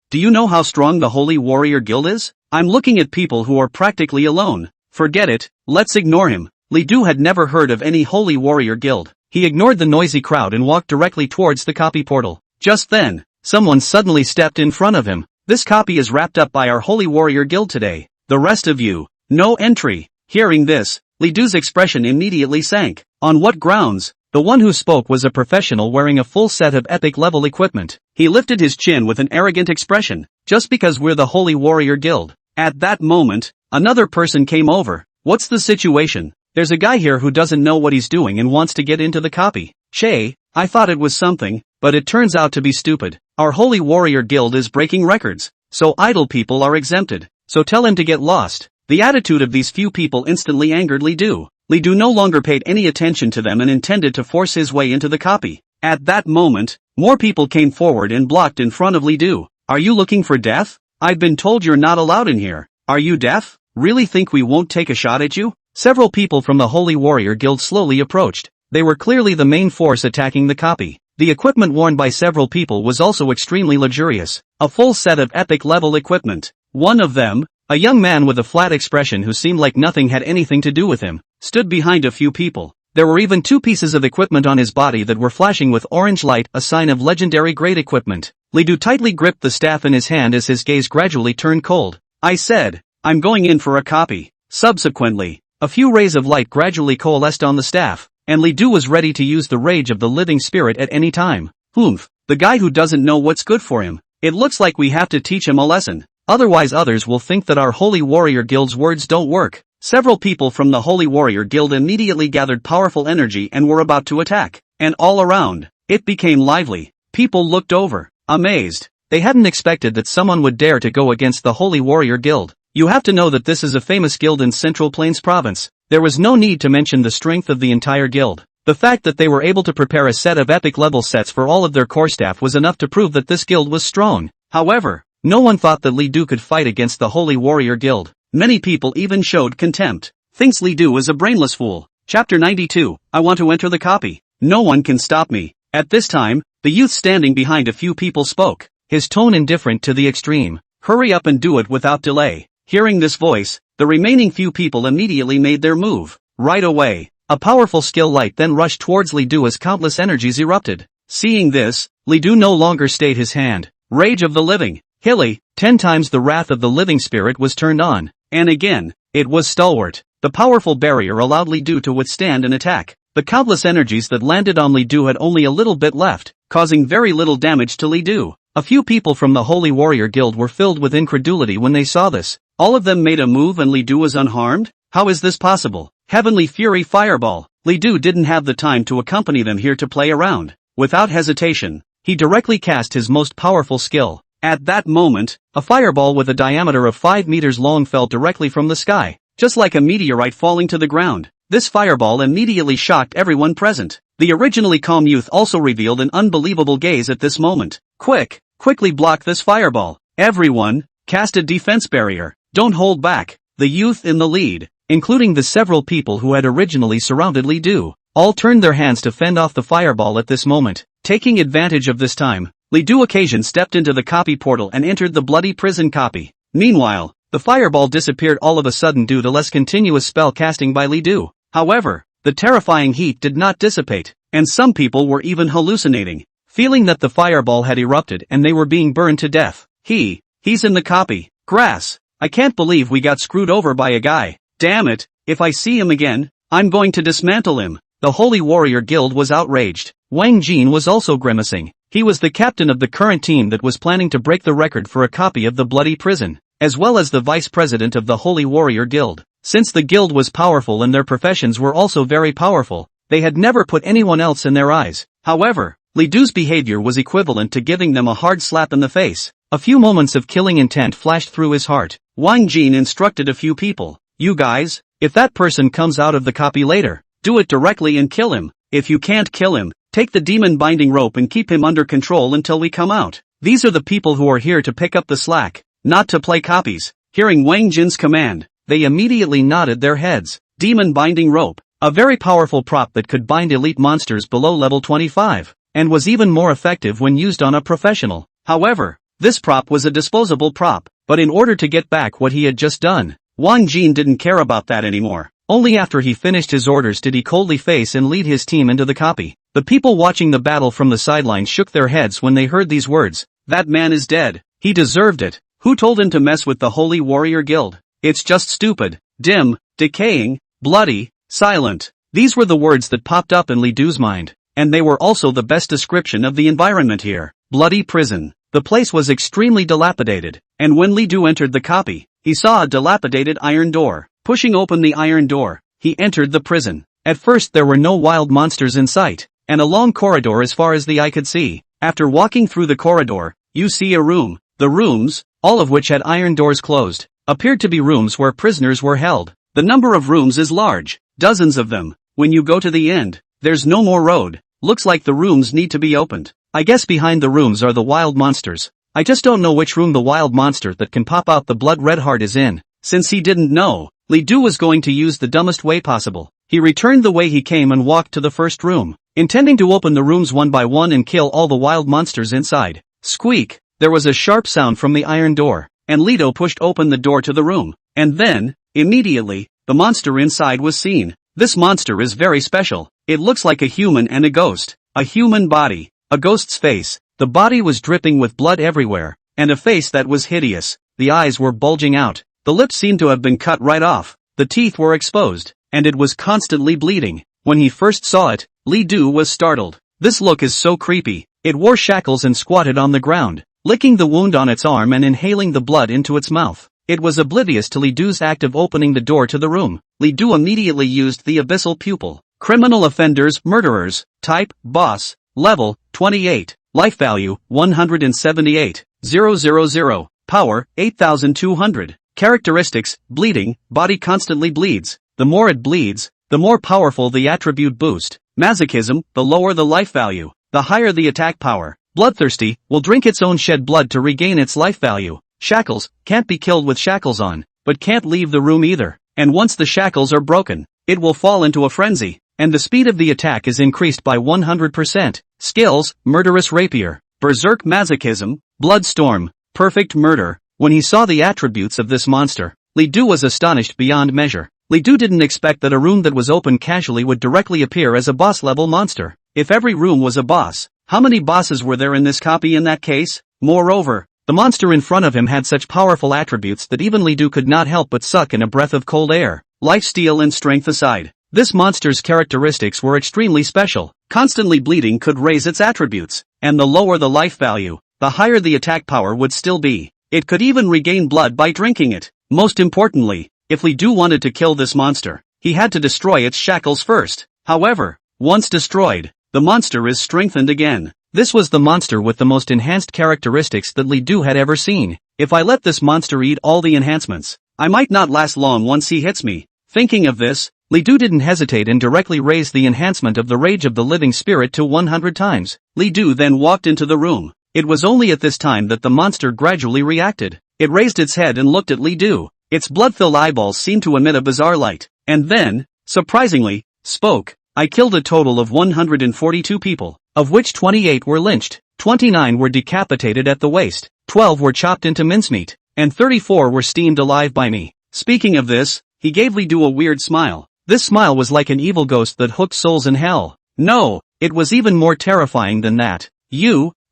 do you know how strong the Holy Warrior Guild is? I'm looking at people who are practically alone." "Forget it, let's ignore him." Li Du had never heard of any Holy Warrior Guild. He ignored the noisy crowd and walked directly towards the copy portal. Just then, someone suddenly stepped in front of him. "This copy is wrapped up by our Holy Warrior Guild today. The rest of you, no entry." Hearing this, Li Du's expression immediately sank. On what grounds? The one who spoke was a professional wearing a full set of epic level equipment. He lifted his chin with an arrogant expression. "Just because we're the Holy Warrior Guild." At that moment, another person came over. "What's the situation? There's a guy here who doesn't know what he's doing and wants to get into the copy." "Che, I thought it was something, but it turns out to be stupid. Our Holy Warrior Guild is breaking records, so idle people are exempted. So tell him to get lost." The attitude of these few people instantly angered Li Du. Li Du no longer paid any attention to them and intended to force his way into the copy. At that moment, more people came forward and blocked in front of Li Du. "Are you looking for death? I've been told you're not allowed in here. Are you deaf? Really think we won't take a shot at you?" Several people from the Holy Warrior Guild slowly approached. They were clearly the main force attacking the copy. The equipment worn by several people was also extremely luxurious. A full set of epic level equipment. One of them, a young man with a flat expression who seemed like nothing had anything to do with him, stood behind a few people. There were even 2 pieces of equipment on his body that were flashing with orange light, a sign of legendary grade equipment. Li Du tightly gripped the staff in his hand as his gaze gradually turned cold. "I said, I'm going in for a copy." Subsequently, a few rays of light gradually coalesced on the staff, and Li Du was ready to use the rage of the living spirit at any time. "Humph, the guy who doesn't know what's good for him. It looks like we have to teach him a lesson. Otherwise others will think that our Holy Warrior Guild's words don't work." Several people from the Holy Warrior Guild immediately gathered powerful energy and were about to attack. And all around, it became lively. People looked over, amazed. They hadn't expected that someone would dare to go against the Holy Warrior Guild. You have to know that this is a famous guild in Central Plains Province. There was no need to mention the strength of the entire guild. The fact that they were able to prepare a set of epic level sets for all of their core staff was enough to prove that this guild was strong. However, no one thought that Li Du could fight against the Holy Warrior Guild. Many people even showed contempt. Thinks Li Du is a brainless fool. Chapter 92, I want to enter the copy. No one can stop me. At this time, the youth standing behind a few people spoke, his tone indifferent to the extreme. Hurry up and do it without delay. Hearing this voice, the remaining few people immediately made their move. Right away, a powerful skill light then rushed towards Li Du as countless energies erupted. Seeing this, Li Du no longer stayed his hand. Rage of the living. Hilly, 10 times the wrath of the living spirit was turned on. And again, it was stalwart. The powerful barrier allowed Li Du to withstand an attack. The countless energies that landed on Li Du had only a little bit left, causing very little damage to Li Du. A few people from the Holy Warrior Guild were filled with incredulity when they saw this. All of them made a move and Li Du was unharmed? How is this possible? Heavenly Fury Fireball. Li Du didn't have the time to accompany them here to play around. Without hesitation, he directly cast his most powerful skill. At that moment, a fireball with a diameter of 5 meters long fell directly from the sky, just like a meteorite falling to the ground. This fireball immediately shocked everyone present. The originally calm youth also revealed an unbelievable gaze at this moment. Quickly block this fireball. Everyone, cast a defense barrier. Don't hold back. The youth in the lead, including the several people who had originally surrounded Li Du, all turned their hands to fend off the fireball at this moment. Taking advantage of this time, Li Du occasion stepped into the copy portal and entered the bloody prison copy. Meanwhile, the fireball disappeared all of a sudden due to less continuous spell casting by Li Du. However, the terrifying heat did not dissipate, and some people were even hallucinating, feeling that the fireball had erupted and they were being burned to death. He's in the copy. Grass. I can't believe we got screwed over by a guy. Damn it, if I see him again, I'm going to dismantle him. The Holy Warrior Guild was outraged. Wang Jin was also grimacing. He was the captain of the current team that was planning to break the record for a copy of the bloody prison, as well as the vice president of the Holy Warrior Guild. Since the guild was powerful and their professions were also very powerful, they had never put anyone else in their eyes. However, Li Du's behavior was equivalent to giving them a hard slap in the face. A few moments of killing intent flashed through his heart. Wang Jin instructed a few people, "You guys, if that person comes out of the copy later, do it directly and kill him. If you can't kill him, take the demon binding rope and keep him under control until we come out. These are the people who are here to pick up the slack, not to play copies." Hearing Wang Jin's command, they immediately nodded their heads. Demon binding rope, a very powerful prop that could bind elite monsters below level 25, and was even more effective when used on a professional. However, this prop was a disposable prop, but in order to get back what he had just done, Wang Jin didn't care about that anymore. Only after he finished his orders did he coldly face and lead his team into the copy. The people watching the battle from the sidelines shook their heads when they heard these words. That man is dead. He deserved it. Who told him to mess with the Holy Warrior Guild? It's just stupid, dim, decaying, bloody, silent. These were the words that popped up in Li Du's mind, and they were also the best description of the environment here. Bloody prison. The place was extremely dilapidated, and when Li Du entered the copy, he saw a dilapidated iron door. Pushing open the iron door, he entered the prison. At first there were no wild monsters in sight, and a long corridor as far as the eye could see. After walking through the corridor, you see a room. The rooms, all of which had iron doors closed, appeared to be rooms where prisoners were held. The number of rooms is large, dozens of them. When you go to the end, there's no more road. Looks like the rooms need to be opened. I guess behind the rooms are the wild monsters. I just don't know which room the wild monster that can pop out the blood red heart is in. Since he didn't know, Li Du was going to use the dumbest way possible. He returned the way he came and walked to the first room, intending to open the rooms one by one and kill all the wild monsters inside. Squeak! There was a sharp sound from the iron door, and Lido pushed open the door to the room. And then, immediately, the monster inside was seen. This monster is very special. It looks like a human and a ghost. A human body. A ghost's face. The body was dripping with blood everywhere, and a face that was hideous. The eyes were bulging out. The lips seemed to have been cut right off. The teeth were exposed, and it was constantly bleeding. When he first saw it, Li Du was startled. This look is so creepy. It wore shackles and squatted on the ground, licking the wound on its arm and inhaling the blood into its mouth. It was oblivious to Li Du's act of opening the door to the room. Li Du immediately used the abyssal pupil. Criminal offenders, murderers, type, boss, level, 28, life value, 178, 000, power, 8,200. Characteristics: bleeding, body constantly bleeds. The more it bleeds, the more powerful the attribute boost. Masochism: the lower the life value, the higher the attack power. Bloodthirsty: will drink its own shed blood to regain its life value. Shackles: can't be killed with shackles on, but can't leave the room either. And once the shackles are broken, it will fall into a frenzy, and the speed of the attack is increased by 100%. Skills: murderous rapier, berserk masochism, bloodstorm, perfect murder. When he saw the attributes of this monster, Li Du was astonished beyond measure. Li Du didn't expect that a room that was open casually would directly appear as a boss-level monster. If every room was a boss, how many bosses were there in this copy in that case? Moreover, the monster in front of him had such powerful attributes that even Li Du could not help but suck in a breath of cold air. Lifesteal and strength aside, this monster's characteristics were extremely special. Constantly bleeding could raise its attributes, and the lower the life value, the higher the attack power would still be. It could even regain blood by drinking it. Most importantly, if Li Du wanted to kill this monster, he had to destroy its shackles first. However, once destroyed, the monster is strengthened again. This was the monster with the most enhanced characteristics that Li Du had ever seen. If I let this monster eat all the enhancements, I might not last long once he hits me. Thinking of this, Li Du didn't hesitate and directly raised the enhancement of the Rage of the Living Spirit to 100 times. Li Du then walked into the room. It was only at this time that the monster gradually reacted. It raised its head and looked at Li Du. Its blood-filled eyeballs seemed to emit a bizarre light, and then, surprisingly, spoke. I killed a total of 142 people, of which 28 were lynched, 29 were decapitated at the waist, 12 were chopped into mincemeat, and 34 were steamed alive by me. Speaking of this, he gave Li Du a weird smile. This smile was like an evil ghost that hooked souls in hell. No, it was even more terrifying than that.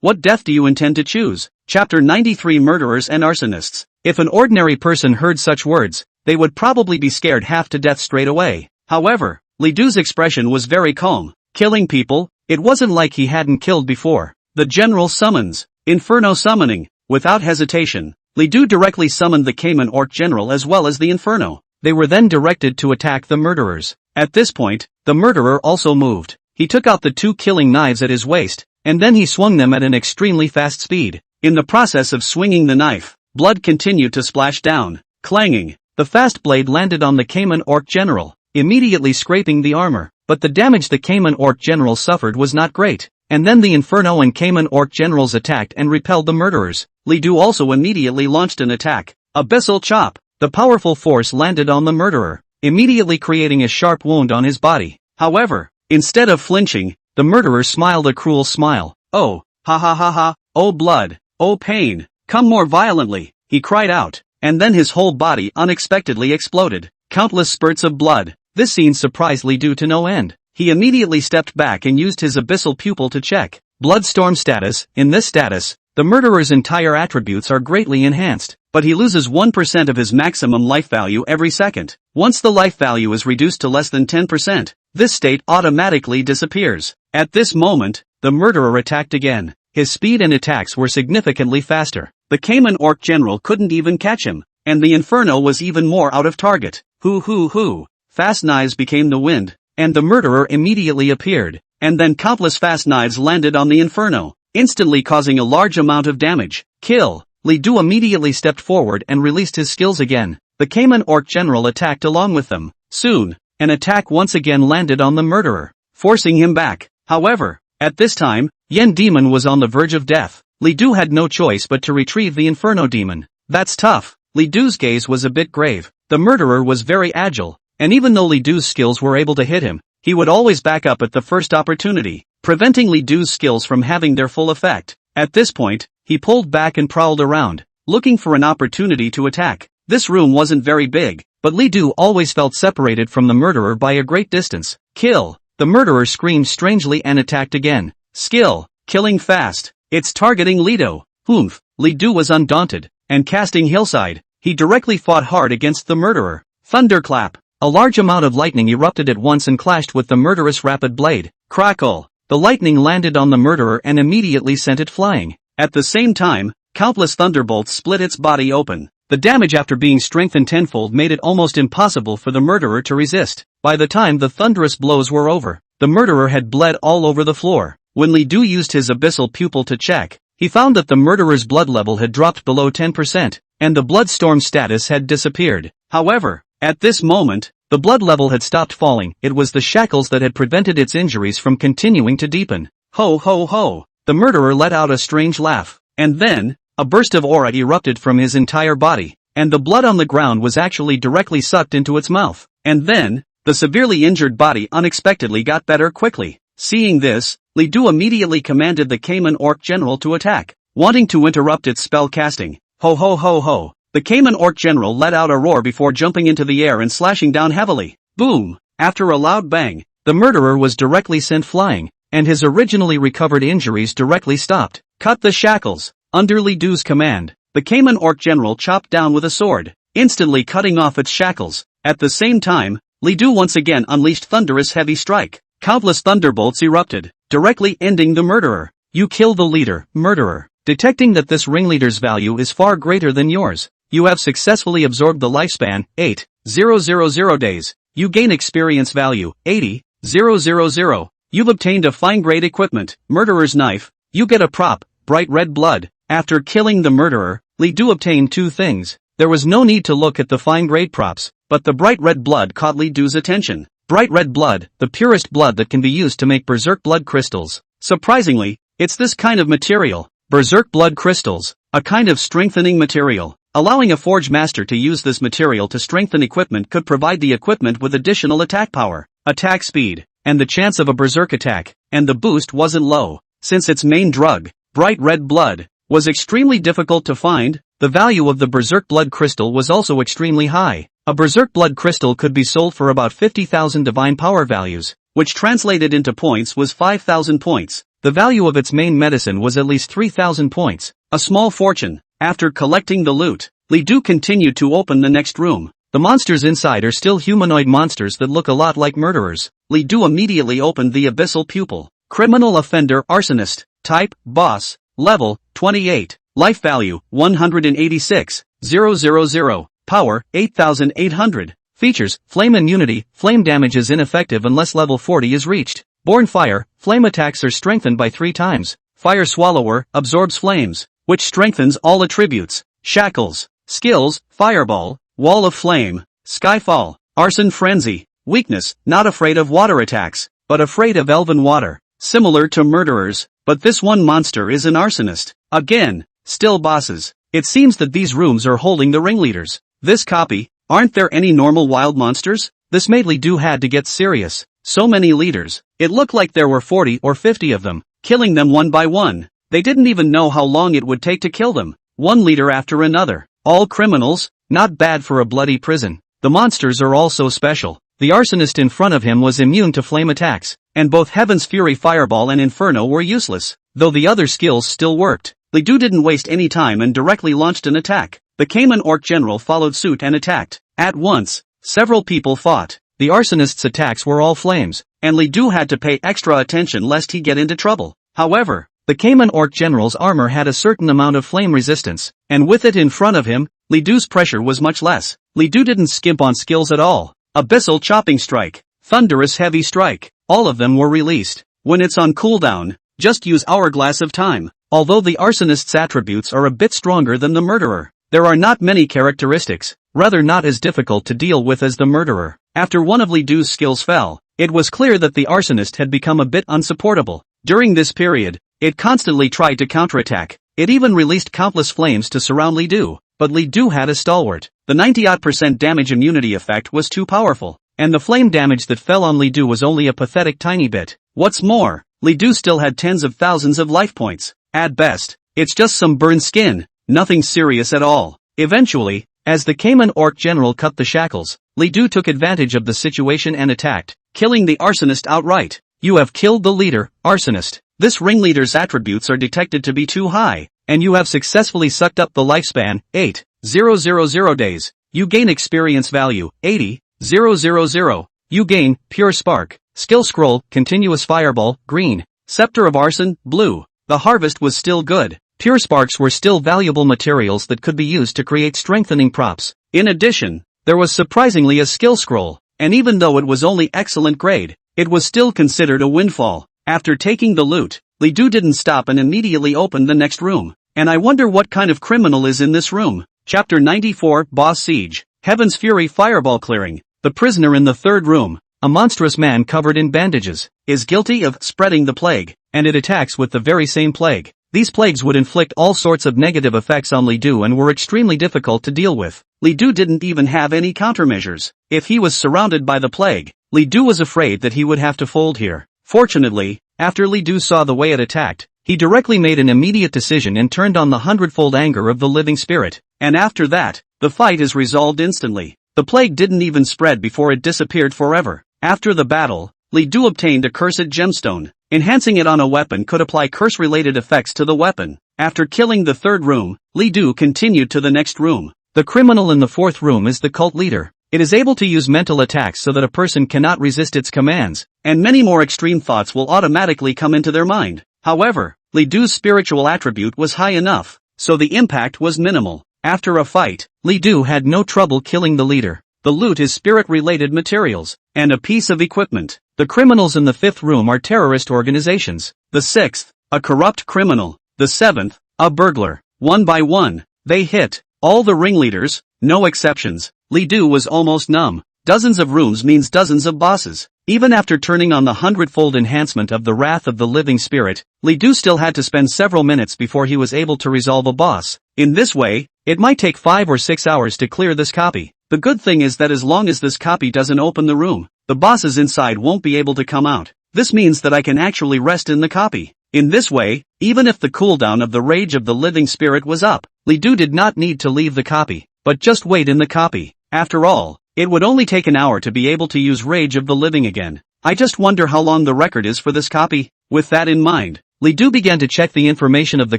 What death do you intend to choose? Chapter 93: Murderers and Arsonists. If an ordinary person heard such words, they would probably be scared half to death straight away. However, Li Du's expression was very calm. Killing people? It wasn't like he hadn't killed before. The general summons. Inferno summoning. Without hesitation, Li Du directly summoned the Cayman Orc General as well as the Inferno. They were then directed to attack the murderers. At this point, the murderer also moved. He took out the 2 killing knives at his waist, and then he swung them at an extremely fast speed. In the process of swinging the knife, blood continued to splash down. Clanging, the fast blade landed on the Cayman Orc General, immediately scraping the armor. But the damage the Cayman Orc General suffered was not great. And then the Inferno and Cayman Orc Generals attacked and repelled the murderers. Li Du also immediately launched an attack. Abyssal Chop. The powerful force landed on the murderer, immediately creating a sharp wound on his body. However, instead of flinching, the murderer smiled a cruel smile. Oh, ha ha ha ha, oh blood, oh pain, come more violently, he cried out, and then his whole body unexpectedly exploded. Countless spurts of blood. This scene surprised Li Du to no end. He immediately stepped back and used his abyssal pupil to check. Bloodstorm status. In this status, the murderer's entire attributes are greatly enhanced, but he loses 1% of his maximum life value every second. Once the life value is reduced to less than 10%, this state automatically disappears. At this moment, the murderer attacked again. His speed and attacks were significantly faster. The Cayman Orc General couldn't even catch him, and the Inferno was even more out of target. Hoo. Fast knives became the wind, and the murderer immediately appeared, and then countless fast knives landed on the Inferno, instantly causing a large amount of damage. Kill. Li Du immediately stepped forward and released his skills again. The Cayman Orc General attacked along with them. Soon, an attack once again landed on the murderer, forcing him back. However, at this time, Yen Demon was on the verge of death. Li Du had no choice but to retrieve the Inferno Demon. That's tough. Li Du's gaze was a bit grave. The murderer was very agile, and even though Li Du's skills were able to hit him, he would always back up at the first opportunity, preventing Li Du's skills from having their full effect. At this point, he pulled back and prowled around, looking for an opportunity to attack. This room wasn't very big, but Li Du always felt separated from the murderer by a great distance. Kill. The murderer screamed strangely and attacked again. Skill. Killing fast. It's targeting Li Du. Humph. Li Du was undaunted, and casting Hillside, he directly fought hard against the murderer. Thunderclap. A large amount of lightning erupted at once and clashed with the murderous rapid blade. Crackle. The lightning landed on the murderer and immediately sent it flying. At the same time, countless thunderbolts split its body open. The damage after being strengthened tenfold made it almost impossible for the murderer to resist. By the time the thunderous blows were over, the murderer had bled all over the floor. When Li Du used his abyssal pupil to check, he found that the murderer's blood level had dropped below 10%. and the bloodstorm status had disappeared. However, at this moment, the blood level had stopped falling. It was the shackles that had prevented its injuries from continuing to deepen. Ho ho ho! The murderer let out a strange laugh, and then, a burst of aura erupted from his entire body, and the blood on the ground was actually directly sucked into its mouth. And then, the severely injured body unexpectedly got better quickly. Seeing this, Li Du immediately commanded the Cayman Orc General to attack, wanting to interrupt its spell casting. Ho ho ho ho! The Cayman Orc General let out a roar before jumping into the air and slashing down heavily. Boom! After a loud bang, the murderer was directly sent flying, and his originally recovered injuries directly stopped. Cut the shackles! Under Li Du's command, the Cayman Orc General chopped down with a sword, instantly cutting off its shackles. At the same time, Li Du once again unleashed thunderous heavy strike. Countless thunderbolts erupted, directly ending the murderer. You kill the leader, murderer. Detecting that this ringleader's value is far greater than yours, you have successfully absorbed the lifespan, 8,000 days. You gain experience value, 80,000. You've obtained a fine-grade equipment, murderer's knife. You get a prop, bright red blood. After killing the murderer, Li Du obtained two things. There was no need to look at the fine-grade props, but the bright red blood caught Li Du's attention. Bright red blood, the purest blood that can be used to make berserk blood crystals. Surprisingly, it's this kind of material, berserk blood crystals, a kind of strengthening material. Allowing a forge master to use this material to strengthen equipment could provide the equipment with additional attack power, attack speed, and the chance of a berserk attack, and the boost wasn't low. Since its main drug, bright red blood, was extremely difficult to find, the value of the berserk blood crystal was also extremely high. A berserk blood crystal could be sold for about 50,000 divine power values, which translated into points was 5,000 points. The value of its main medicine was at least 3,000 points, a small fortune. After collecting the loot, Li Du continued to open the next room. The monsters inside are still humanoid monsters that look a lot like murderers. Li Du immediately opened the abyssal pupil. Criminal offender arsonist, type, boss, level, 28, life value, 186,000, power, 8,800, features, flame immunity, flame damage is ineffective unless level 40 is reached. Born fire, flame attacks are strengthened by 3 times. Fire swallower, absorbs flames, which strengthens all attributes. Shackles, skills, fireball, wall of flame, skyfall, arson frenzy, weakness, not afraid of water attacks, but afraid of elven water. Similar to murderers, but this one monster is an arsonist. Again, still bosses. It seems that these rooms are holding the ringleaders. This copy, aren't there any normal wild monsters? This made Li Du had to get serious. So many leaders. It looked like there were 40 or 50 of them, killing them one by one. They didn't even know how long it would take to kill them. One leader after another. All criminals, not bad for a bloody prison. The monsters are all so special. The arsonist in front of him was immune to flame attacks, and both Heaven's Fury Fireball and Inferno were useless, though the other skills still worked. Li Du didn't waste any time and directly launched an attack. The Cayman Orc General followed suit and attacked. At once, several people fought. The arsonist's attacks were all flames, and Li Du had to pay extra attention lest he get into trouble. However, the Cayman Orc General's armor had a certain amount of flame resistance, and with it in front of him, Li Du's pressure was much less. Li Du didn't skimp on skills at all. Abyssal Chopping Strike, Thunderous Heavy Strike, all of them were released. When it's on cooldown, just use Hourglass of Time. Although the arsonist's attributes are a bit stronger than the murderer, there are not many characteristics, rather not as difficult to deal with as the murderer. After one of Li Du's skills fell, it was clear that the arsonist had become a bit unsupportable. During this period, it constantly tried to counterattack. It even released countless flames to surround Li Du, but Li Du had a stalwart. The 90% damage immunity effect was too powerful, and the flame damage that fell on Li Du was only a pathetic tiny bit. What's more, Li Du still had tens of thousands of life points. At best, it's just some burned skin, nothing serious at all. Eventually, as the Cayman Orc General cut the shackles, Li Du took advantage of the situation and attacked, killing the arsonist outright. You have killed the leader, arsonist. This ringleader's attributes are detected to be too high, and you have successfully sucked up the lifespan, 8,000 days. You gain experience value, 80,000. You gain, Pure Spark, Skill Scroll, Continuous Fireball, green, Scepter of Arson, blue. The harvest was still good. Pure Sparks were still valuable materials that could be used to create strengthening props. In addition, there was surprisingly a skill scroll, and even though it was only excellent grade, it was still considered a windfall. After taking the loot, Li Du didn't stop and immediately opened the next room. And I wonder what kind of criminal is in this room. Chapter 94, Boss Siege. Heaven's Fury Fireball Clearing. The prisoner in the third room, a monstrous man covered in bandages, is guilty of spreading the plague, and it attacks with the very same plague. These plagues would inflict all sorts of negative effects on Li Du and were extremely difficult to deal with. Li Du didn't even have any countermeasures. If he was surrounded by the plague, Li Du was afraid that he would have to fold here. Fortunately, after Li Du saw the way it attacked, he directly made an immediate decision and turned on the hundredfold anger of the living spirit. And after that, the fight is resolved instantly. The plague didn't even spread before it disappeared forever. After the battle, Li Du obtained a cursed gemstone. Enhancing it on a weapon could apply curse-related effects to the weapon. After killing the third room, Li Du continued to the next room. The criminal in the fourth room is the cult leader. It is able to use mental attacks so that a person cannot resist its commands, and many more extreme thoughts will automatically come into their mind. However, Li Du's spiritual attribute was high enough, so the impact was minimal. After a fight, Li Du had no trouble killing the leader. The loot is spirit-related materials, and a piece of equipment. The criminals in the fifth room are terrorist organizations. The sixth, a corrupt criminal. The seventh, a burglar. One by one, they hit all the ringleaders, no exceptions. Li Du was almost numb. Dozens of rooms means dozens of bosses. Even after turning on the hundredfold enhancement of the wrath of the living spirit, Li Du still had to spend several minutes before he was able to resolve a boss. In this way, it might take 5 or 6 hours to clear this copy. The good thing is that as long as this copy doesn't open the room, the bosses inside won't be able to come out. This means that I can actually rest in the copy. In this way, even if the cooldown of the rage of the living spirit was up, Li Du did not need to leave the copy, but just wait in the copy. After all, it would only take an hour to be able to use Rage of the Living again. I just wonder how long the record is for this copy. With that in mind, Li Du began to check the information of the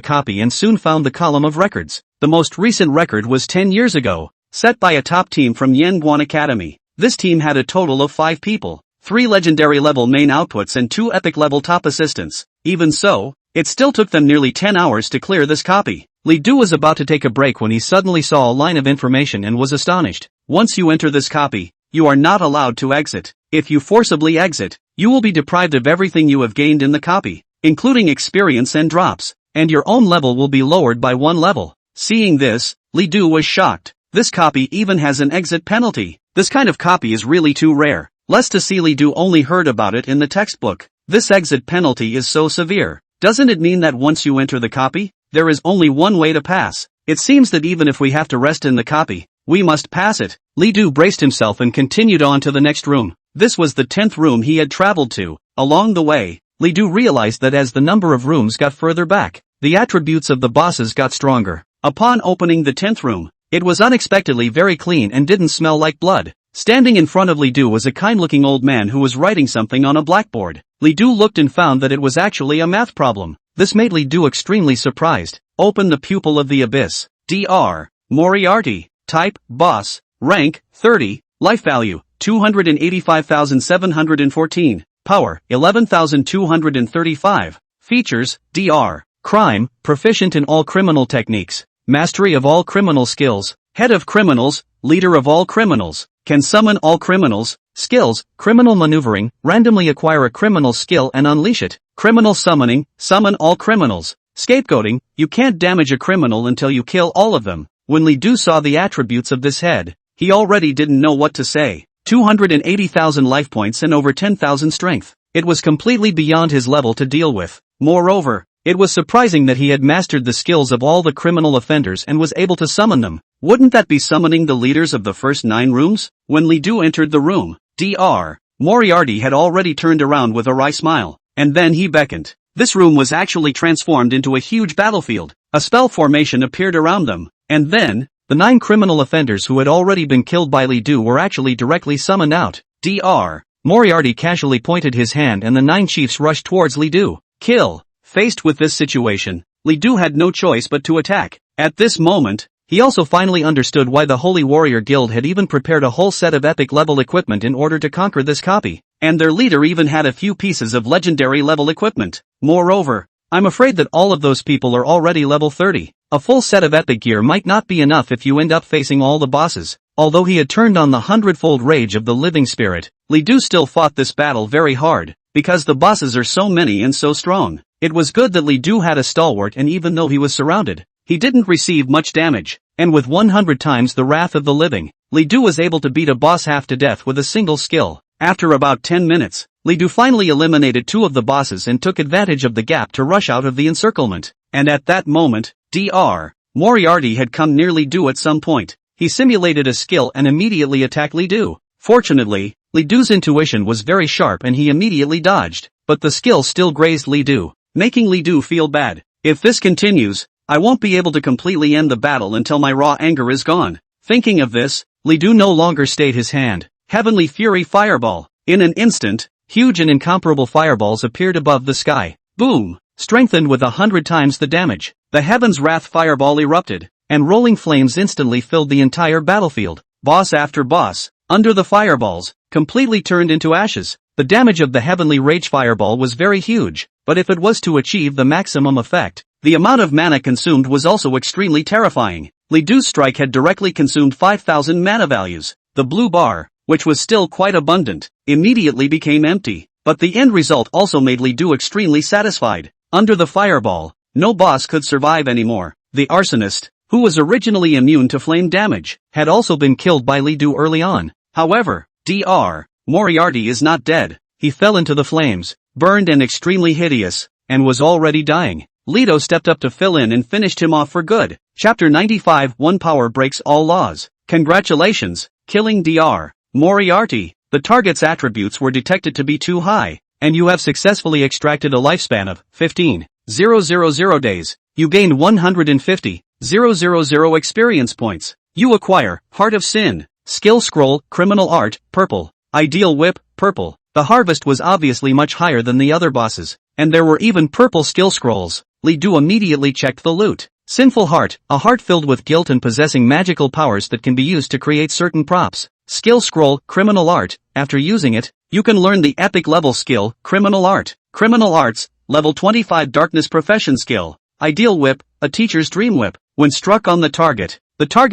copy and soon found the column of records. The most recent record was 10 years ago, set by a top team from Yanguan Academy. This team had a total of 5 people, 3 legendary level main outputs and 2 epic level top assistants. Even so, it still took them nearly 10 hours to clear this copy. Li Du was about to take a break when he suddenly saw a line of information and was astonished. Once you enter this copy, you are not allowed to exit. If you forcibly exit, you will be deprived of everything you have gained in the copy, including experience and drops, and your own level will be lowered by 1 level. Seeing this, Li Du was shocked. This copy even has an exit penalty. This kind of copy is really too rare. Lest to see Li Du only heard about it in the textbook. This exit penalty is so severe. Doesn't it mean that once you enter the copy, there is only one way to pass? It seems that even if we have to rest in the copy, we must pass it. Li Du braced himself and continued on to the next room. This was the 10th room he had traveled to. Along the way, Li Du realized that as the number of rooms got further back, the attributes of the bosses got stronger. Upon opening the 10th room, it was unexpectedly very clean and didn't smell like blood. Standing in front of Li Du was a kind-looking old man who was writing something on a blackboard. Li Du looked and found that it was actually a math problem. This made Li Du extremely surprised. Open the pupil of the abyss. Dr. Moriarty. Type, boss. Rank, 30. Life value, 285,714. Power, 11,235. Features, Dr. Crime, proficient in all criminal techniques. Mastery of all criminal skills. Head of criminals, leader of all criminals. Can summon all criminals. Skills, criminal maneuvering, randomly acquire a criminal skill and unleash it. Criminal summoning, summon all criminals. Scapegoating, you can't damage a criminal until you kill all of them. When Li Du saw the attributes of this head, he already didn't know what to say. 280,000 life points and over 10,000 strength. It was completely beyond his level to deal with. Moreover, it was surprising that he had mastered the skills of all the criminal offenders and was able to summon them. Wouldn't that be summoning the leaders of the first 9 rooms? When Li Du entered the room, Dr. Moriarty had already turned around with a wry smile, and then he beckoned. This room was actually transformed into a huge battlefield. A spell formation appeared around them, and then, the 9 criminal offenders who had already been killed by Li Du were actually directly summoned out. Dr. Moriarty casually pointed his hand and the 9 chiefs rushed towards Li Du. Kill. Faced with this situation, Li Du had no choice but to attack. At this moment, he also finally understood why the Holy Warrior Guild had even prepared a whole set of epic level equipment in order to conquer this copy. And their leader even had a few pieces of legendary level equipment. Moreover, I'm afraid that all of those people are already level 30. A full set of epic gear might not be enough if you end up facing all the bosses. Although he had turned on the hundredfold rage of the living spirit, Li Du still fought this battle very hard, because the bosses are so many and so strong. It was good that Li Du had a stalwart, and even though he was surrounded, he didn't receive much damage, and with 100 times the wrath of the living, Li Du was able to beat a boss half to death with a single skill. After about 10 minutes, Li Du finally eliminated 2 of the bosses and took advantage of the gap to rush out of the encirclement. And at that moment, Dr. Moriarty had come near Li Du at some point. He simulated a skill and immediately attacked Li Du. Fortunately, Li Du's intuition was very sharp and he immediately dodged, but the skill still grazed Li Du, making Li Du feel bad. If this continues, I won't be able to completely end the battle until my raw anger is gone. Thinking of this, Li Du no longer stayed his hand. Heavenly Fury Fireball. In an instant, huge and incomparable fireballs appeared above the sky. Boom! Strengthened with 100 times the damage. The Heaven's Wrath Fireball erupted, and rolling flames instantly filled the entire battlefield. Boss after boss, under the fireballs, completely turned into ashes. The damage of the Heavenly Rage Fireball was very huge, but if it was to achieve the maximum effect, the amount of mana consumed was also extremely terrifying. Li Du's strike had directly consumed 5,000 mana values. The blue bar, which was still quite abundant, immediately became empty, but the end result also made Li Du extremely satisfied. Under the fireball, no boss could survive anymore. The arsonist, who was originally immune to flame damage, had also been killed by Li Du early on. However, Dr. Moriarty is not dead. He fell into the flames, burned and extremely hideous, and was already dying. Leto stepped up to fill in and finished him off for good. Chapter 95 One Power Breaks All Laws. Congratulations, killing Dr. Moriarty. The target's attributes were detected to be too high, and you have successfully extracted a lifespan of 15,000 days. You gained 150,000 experience points. You acquire Heart of Sin, Skill Scroll, Criminal Art, purple. Ideal Whip, purple. The harvest was obviously much higher than the other bosses, and there were even purple skill scrolls. Li Du immediately checked the loot. Sinful Heart, a heart filled with guilt and possessing magical powers that can be used to create certain props. Skill Scroll, Criminal Art. After using it, you can learn the epic level skill, Criminal Art. Criminal Arts, level 25 Darkness Profession skill. Ideal Whip, a teacher's dream whip. When struck on the target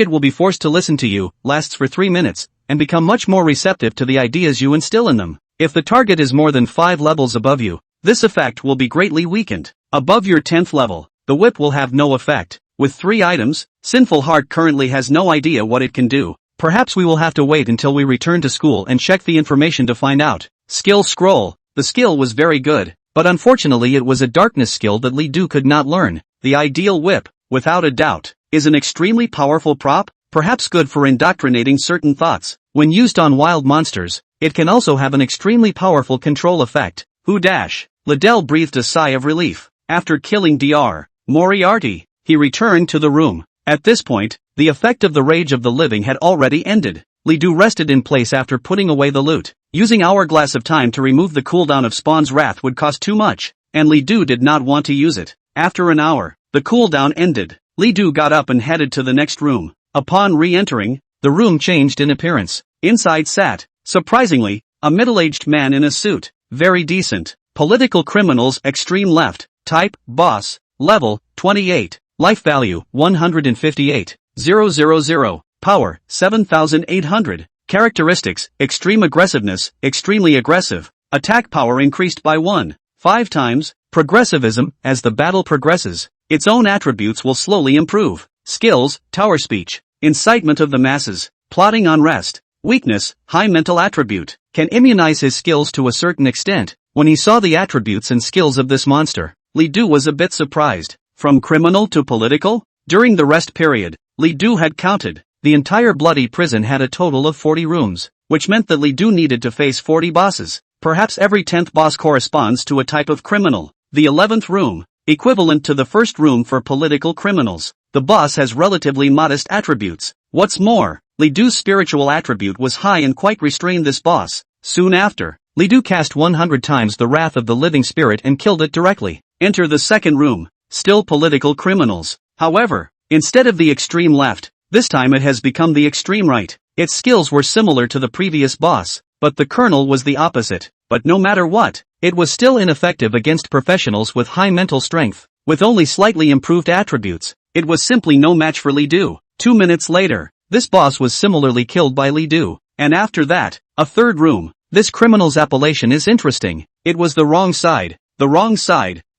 will be forced to listen to you, lasts for 3 minutes, and become much more receptive to the ideas you instill in them. If the target is more than 5 levels above you, this effect will be greatly weakened. Above your 10th level, the whip will have no effect. With 3 items, Sinful Heart currently has no idea what it can do. Perhaps we will have to wait until we return to school and check the information to find out. Skill Scroll. The skill was very good, but unfortunately it was a darkness skill that Li Du could not learn. The Ideal Whip, without a doubt, is an extremely powerful prop, perhaps good for indoctrinating certain thoughts. When used on wild monsters, it can also have an extremely powerful control effect. Liddell breathed a sigh of relief. After killing Dr. Moriarty, he returned to the room. At this point, the effect of the Rage of the Living had already ended. Li Du rested in place after putting away the loot. Using Hourglass of Time to remove the cooldown of Spawn's Wrath would cost too much, and Li Du did not want to use it. After an hour, the cooldown ended. Li Du got up and headed to the next room. Upon re-entering, the room changed in appearance. Inside sat, surprisingly, a middle-aged man in a suit. Very decent. Political criminals, extreme left. Type, boss. Level, 28. Life value, 158,000. Power, 7,800. Characteristics, extreme aggressiveness, extremely aggressive. Attack power increased by 1.5 times. Progressivism, as the battle progresses, its own attributes will slowly improve. Skills, Tower Speech. Incitement of the masses. Plotting unrest. Weakness, high mental attribute. Can immunize his skills to a certain extent. When he saw the attributes and skills of this monster, Li Du was a bit surprised. From criminal to political? During the rest period, Li Du had counted. The entire bloody prison had a total of 40 rooms, which meant that Li Du needed to face 40 bosses. Perhaps every 10th boss corresponds to a type of criminal. The 11th room, equivalent to the first room for political criminals. The boss has relatively modest attributes. What's more, Li Du's spiritual attribute was high and quite restrained this boss. Soon after, Li Du cast 100 times the Wrath of the Living Spirit and killed it directly. Enter the second room. Still political criminals. However, instead of the extreme left, this time it has become the extreme right. Its skills were similar to the previous boss, but the colonel was the opposite. But no matter what, it was still ineffective against professionals with high mental strength. With only slightly improved attributes, it was simply no match for Li Du. 2 minutes later, this boss was similarly killed by Li Du. And after that, a third room. This criminal's appellation is interesting. It was the wrong side,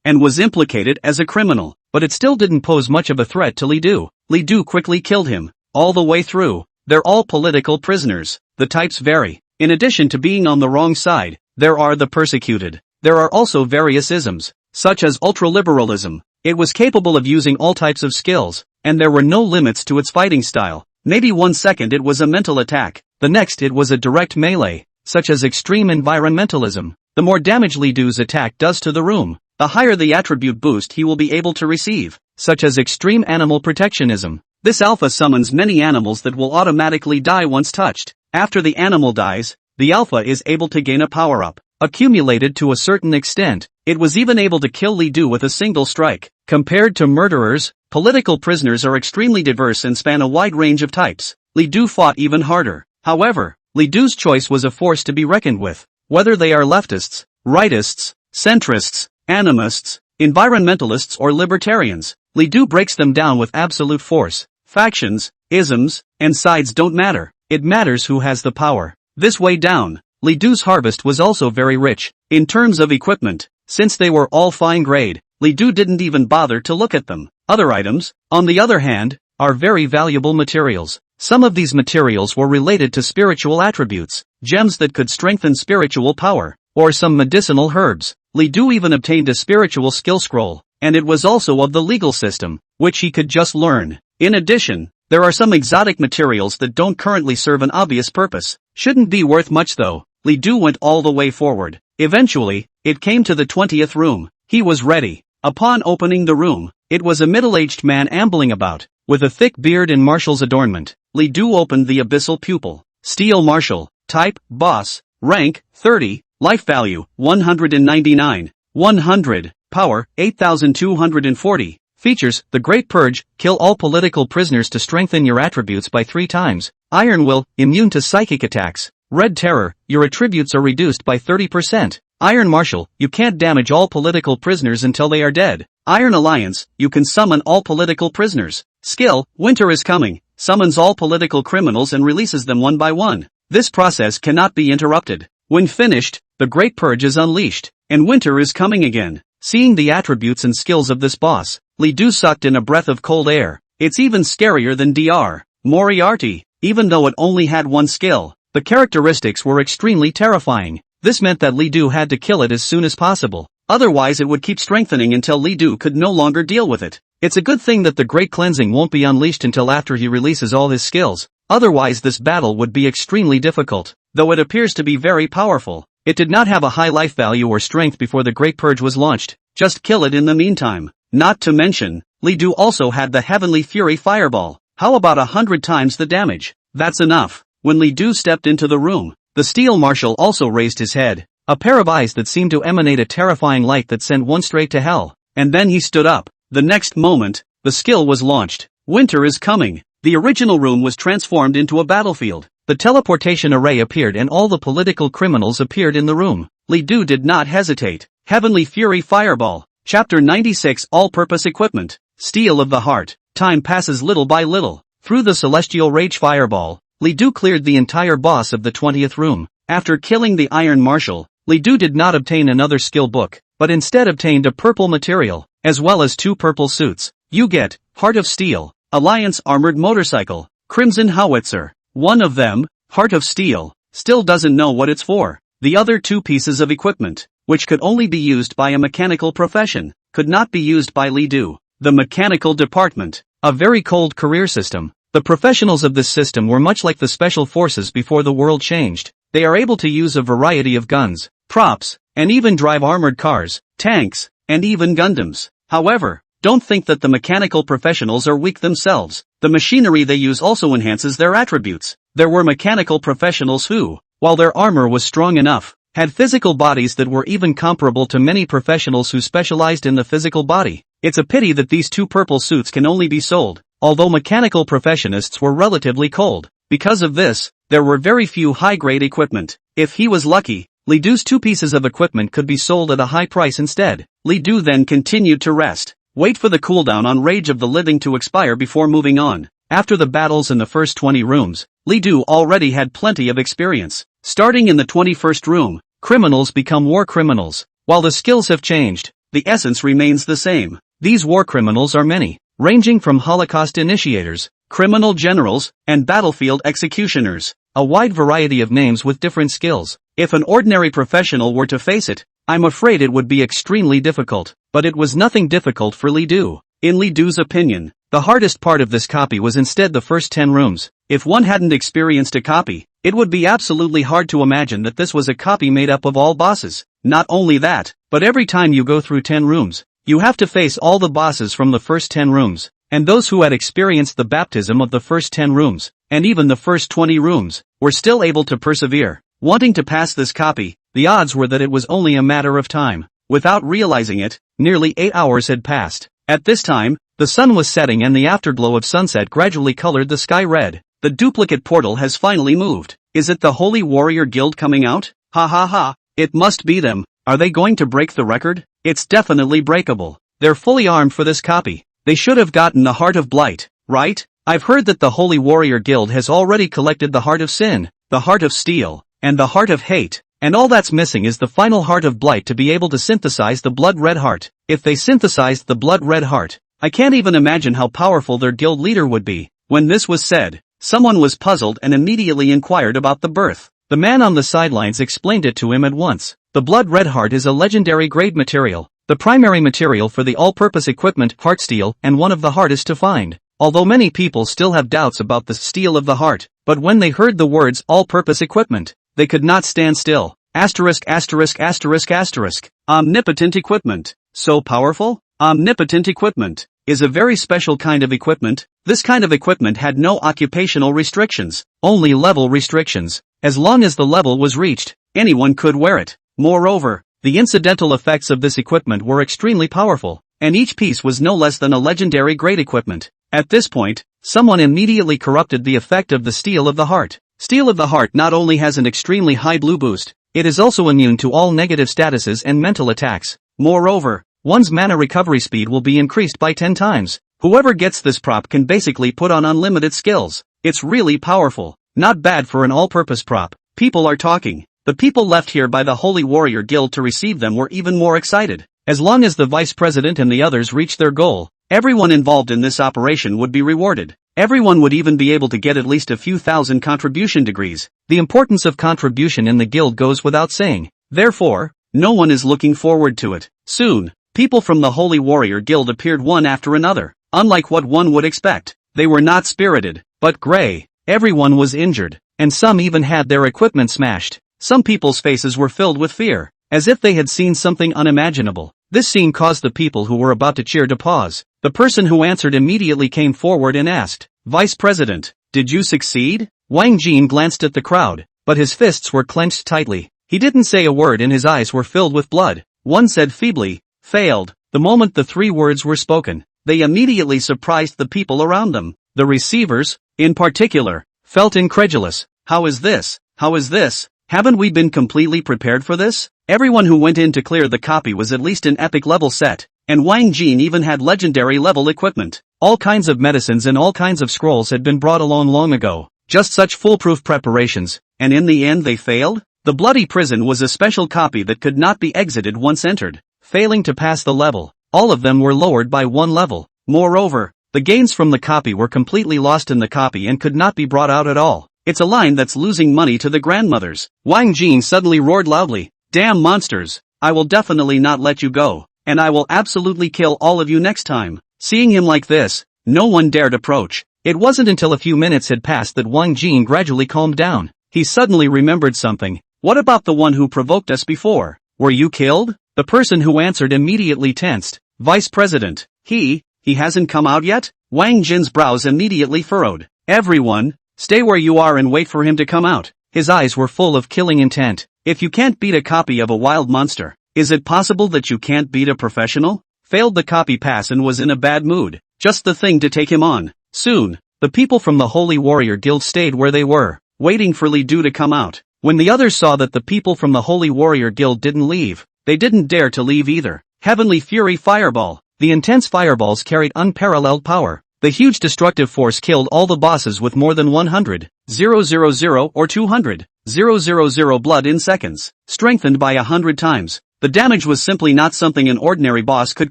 and was implicated as a criminal. but it still didn't pose much of a threat to Li Du. Li Du quickly killed him, all the way through. They're all political prisoners. The types vary. In addition to being on the wrong side, there are the persecuted. There are also various isms, such as ultraliberalism. It was capable of using all types of skills, and there were no limits to its fighting style. Maybe 1 second it was a mental attack, the next it was a direct melee, such as extreme environmentalism. The more damage Li Du's attack does to the room, the higher the attribute boost he will be able to receive, such as extreme animal protectionism. This alpha summons many animals that will automatically die once touched. After the animal dies, the alpha is able to gain a power-up. Accumulated to a certain extent, it was even able to kill Li Du with a single strike. Compared to murderers, political prisoners are extremely diverse and span a wide range of types. Li Du fought even harder. However, Li Du's choice was a force to be reckoned with. Whether they are leftists, rightists, centrists, animists, environmentalists or libertarians, Li Du breaks them down with absolute force. Factions, isms, and sides don't matter. It matters who has the power. This way down, Li Du's harvest was also very rich. In terms of equipment, since they were all fine grade, Li Du didn't even bother to look at them. Other items, on the other hand, are very valuable materials. Some of these materials were related to spiritual attributes, gems that could strengthen spiritual power, or some medicinal herbs. Li Du even obtained a spiritual skill scroll, and it was also of the legal system, which he could just learn. In addition, there are some exotic materials that don't currently serve an obvious purpose. Shouldn't be worth much though. Li Du went all the way forward. Eventually, it came to the 20th room. He was ready. Upon opening the room, it was a middle-aged man ambling about, with a thick beard and marshal's adornment. Li Du opened the abyssal pupil. Steel marshal, type, boss, rank, 30, life value, 199, 100, power, 8,240. Features, the Great Purge, kill all political prisoners to strengthen your attributes by 3 times. Iron Will, immune to psychic attacks. Red Terror, your attributes are reduced by 30%. Iron Marshal, you can't damage all political prisoners until they are dead. Iron Alliance, you can summon all political prisoners. Skill, Winter is Coming, summons all political criminals and releases them one by one. This process cannot be interrupted. When finished, the Great Purge is unleashed, and winter is coming again. Seeing the attributes and skills of this boss, Li Du sucked in a breath of cold air. It's even scarier than Dr. Moriarty. Even though it only had 1 skill, the characteristics were extremely terrifying. This meant that Li Du had to kill it as soon as possible. Otherwise it would keep strengthening until Li Du could no longer deal with it. It's a good thing that the Great Cleansing won't be unleashed until after he releases all his skills. Otherwise this battle would be extremely difficult. Though it appears to be very powerful, it did not have a high life value or strength before the Great Purge was launched. Just kill it in the meantime. Not to mention, Li Du also had the Heavenly Fury Fireball. How about 100 times the damage? That's enough. When Li Du stepped into the room, the Steel Marshal also raised his head. A pair of eyes that seemed to emanate a terrifying light that sent one straight to hell. And then he stood up. The next moment, the skill was launched. Winter is coming. The original room was transformed into a battlefield. The teleportation array appeared and all the political criminals appeared in the room. Li Du did not hesitate. Heavenly Fury Fireball. Chapter 96 All-Purpose Equipment. Steel of the Heart. Time passes little by little. Through the Celestial Rage Fireball, Li Du cleared the entire boss of the 20th room. After killing the Iron Marshal, Li Du did not obtain another skill book, but instead obtained a purple material, as well as 2 purple suits. You get, Heart of Steel, Alliance Armored Motorcycle, Crimson Howitzer. One of them, Heart of Steel, still doesn't know what it's for. The other 2 pieces of equipment, which could only be used by a mechanical profession, could not be used by Li Du. The Mechanical Department, a very cold career system. The professionals of this system were much like the special forces before the world changed. They are able to use a variety of guns, props, and even drive armored cars, tanks, and even Gundams. However, don't think that the mechanical professionals are weak themselves. The machinery they use also enhances their attributes. There were mechanical professionals who, while their armor was strong enough, had physical bodies that were even comparable to many professionals who specialized in the physical body. It's a pity that these 2 purple suits can only be sold, although mechanical professionists were relatively cold. Because of this, there were very few high-grade equipment. If he was lucky, Li Du's 2 pieces of equipment could be sold at a high price instead. Li Du then continued to rest. Wait for the cooldown on Rage of the Living to expire before moving on. After the battles in the first 20 rooms, Li Du already had plenty of experience. Starting in the 21st room, criminals become war criminals. While the skills have changed, the essence remains the same. These war criminals are many, ranging from Holocaust initiators, criminal generals, and battlefield executioners. A wide variety of names with different skills. If an ordinary professional were to face it, I'm afraid it would be extremely difficult. But it was nothing difficult for Li Du. In Li Du's opinion, the hardest part of this copy was instead the first 10 rooms. If one hadn't experienced a copy, it would be absolutely hard to imagine that this was a copy made up of all bosses. Not only that, but every time you go through 10 rooms, you have to face all the bosses from the first 10 rooms, and those who had experienced the baptism of the first 10 rooms, and even the first 20 rooms, were still able to persevere. Wanting to pass this copy, the odds were that it was only a matter of time. Without realizing it, nearly 8 hours had passed. At this time, the sun was setting and the afterglow of sunset gradually colored the sky red. The duplicate portal has finally moved. Is it the Holy Warrior Guild coming out? Ha ha ha, it must be them. Are they going to break the record? It's definitely breakable. They're fully armed for this copy. They should have gotten the Heart of Blight, right? I've heard that the Holy Warrior Guild has already collected the Heart of Sin, the Heart of Steel, and the Heart of Hate, and all that's missing is the final Heart of Blight to be able to synthesize the Blood Red Heart. If they synthesized the Blood Red Heart, I can't even imagine how powerful their guild leader would be. When this was said, someone was puzzled and immediately inquired about the birth. The man on the sidelines explained it to him at once. The Blood Red Heart is a legendary grade material, the primary material for the all-purpose equipment Heart Steel, and one of the hardest to find. Although many people still have doubts about the steel of the heart, but when they heard the words all-purpose equipment, they could not stand still. Asterisk asterisk asterisk asterisk. Omnipotent equipment. So powerful? Omnipotent equipment is a very special kind of equipment. This kind of equipment had no occupational restrictions, only level restrictions. As long as the level was reached, anyone could wear it. Moreover, the incidental effects of this equipment were extremely powerful, and each piece was no less than a legendary grade equipment. At this point, someone immediately corrupted the effect of the Steel of the Heart. Steel of the Heart not only has an extremely high blue boost, it is also immune to all negative statuses and mental attacks. Moreover, one's mana recovery speed will be increased by 10 times. Whoever gets this prop can basically put on unlimited skills. It's really powerful. Not bad for an all-purpose prop. People are talking. The people left here by the Holy Warrior Guild to receive them were even more excited. As long as the vice president and the others reached their goal, everyone involved in this operation would be rewarded. Everyone would even be able to get at least a few thousand contribution degrees. The importance of contribution in the guild goes without saying. Therefore, no one is looking forward to it. Soon, people from the Holy Warrior Guild appeared one after another. Unlike what one would expect, they were not spirited, but gray. Everyone was injured, and some even had their equipment smashed. Some people's faces were filled with fear, as if they had seen something unimaginable. This scene caused the people who were about to cheer to pause. The person who answered immediately came forward and asked, "Vice President, did you succeed?" Wang Jin glanced at the crowd, but his fists were clenched tightly. He didn't say a word and his eyes were filled with blood. One said feebly, "Failed." The moment the 3 words were spoken, they immediately surprised the people around them. The receivers, in particular, felt incredulous. How is this? How is this? Haven't we been completely prepared for this? Everyone who went in to clear the copy was at least an epic level set, and Wang Jin even had legendary level equipment. All kinds of medicines and all kinds of scrolls had been brought along long ago. Just such foolproof preparations, and in the end they failed? The Bloody Prison was a special copy that could not be exited once entered. Failing to pass the level, all of them were lowered by 1 level. Moreover, the gains from the copy were completely lost in the copy and could not be brought out at all. It's a line that's losing money to the grandmothers. Wang Jin suddenly roared loudly, "Damn monsters, I will definitely not let you go, and I will absolutely kill all of you next time." Seeing him like this, no one dared approach. It wasn't until a few minutes had passed that Wang Jin gradually calmed down. He suddenly remembered something. What about the one who provoked us before? Were you killed? The person who answered immediately tensed. Vice President, he hasn't come out yet? Wang Jin's brows immediately furrowed. Everyone, stay where you are and wait for him to come out. His eyes were full of killing intent. If you can't beat a copy of a wild monster, is it possible that you can't beat a professional? Failed the copy pass and was in a bad mood. Just the thing to take him on. Soon, the people from the Holy Warrior Guild stayed where they were, waiting for Li Du to come out. When the others saw that the people from the Holy Warrior Guild didn't leave, they didn't dare to leave either. Heavenly Fury Fireball. The intense fireballs carried unparalleled power. The huge destructive force killed all the bosses with more than 100,000 or 200,000 blood in seconds, strengthened by 100 times. The damage was simply not something an ordinary boss could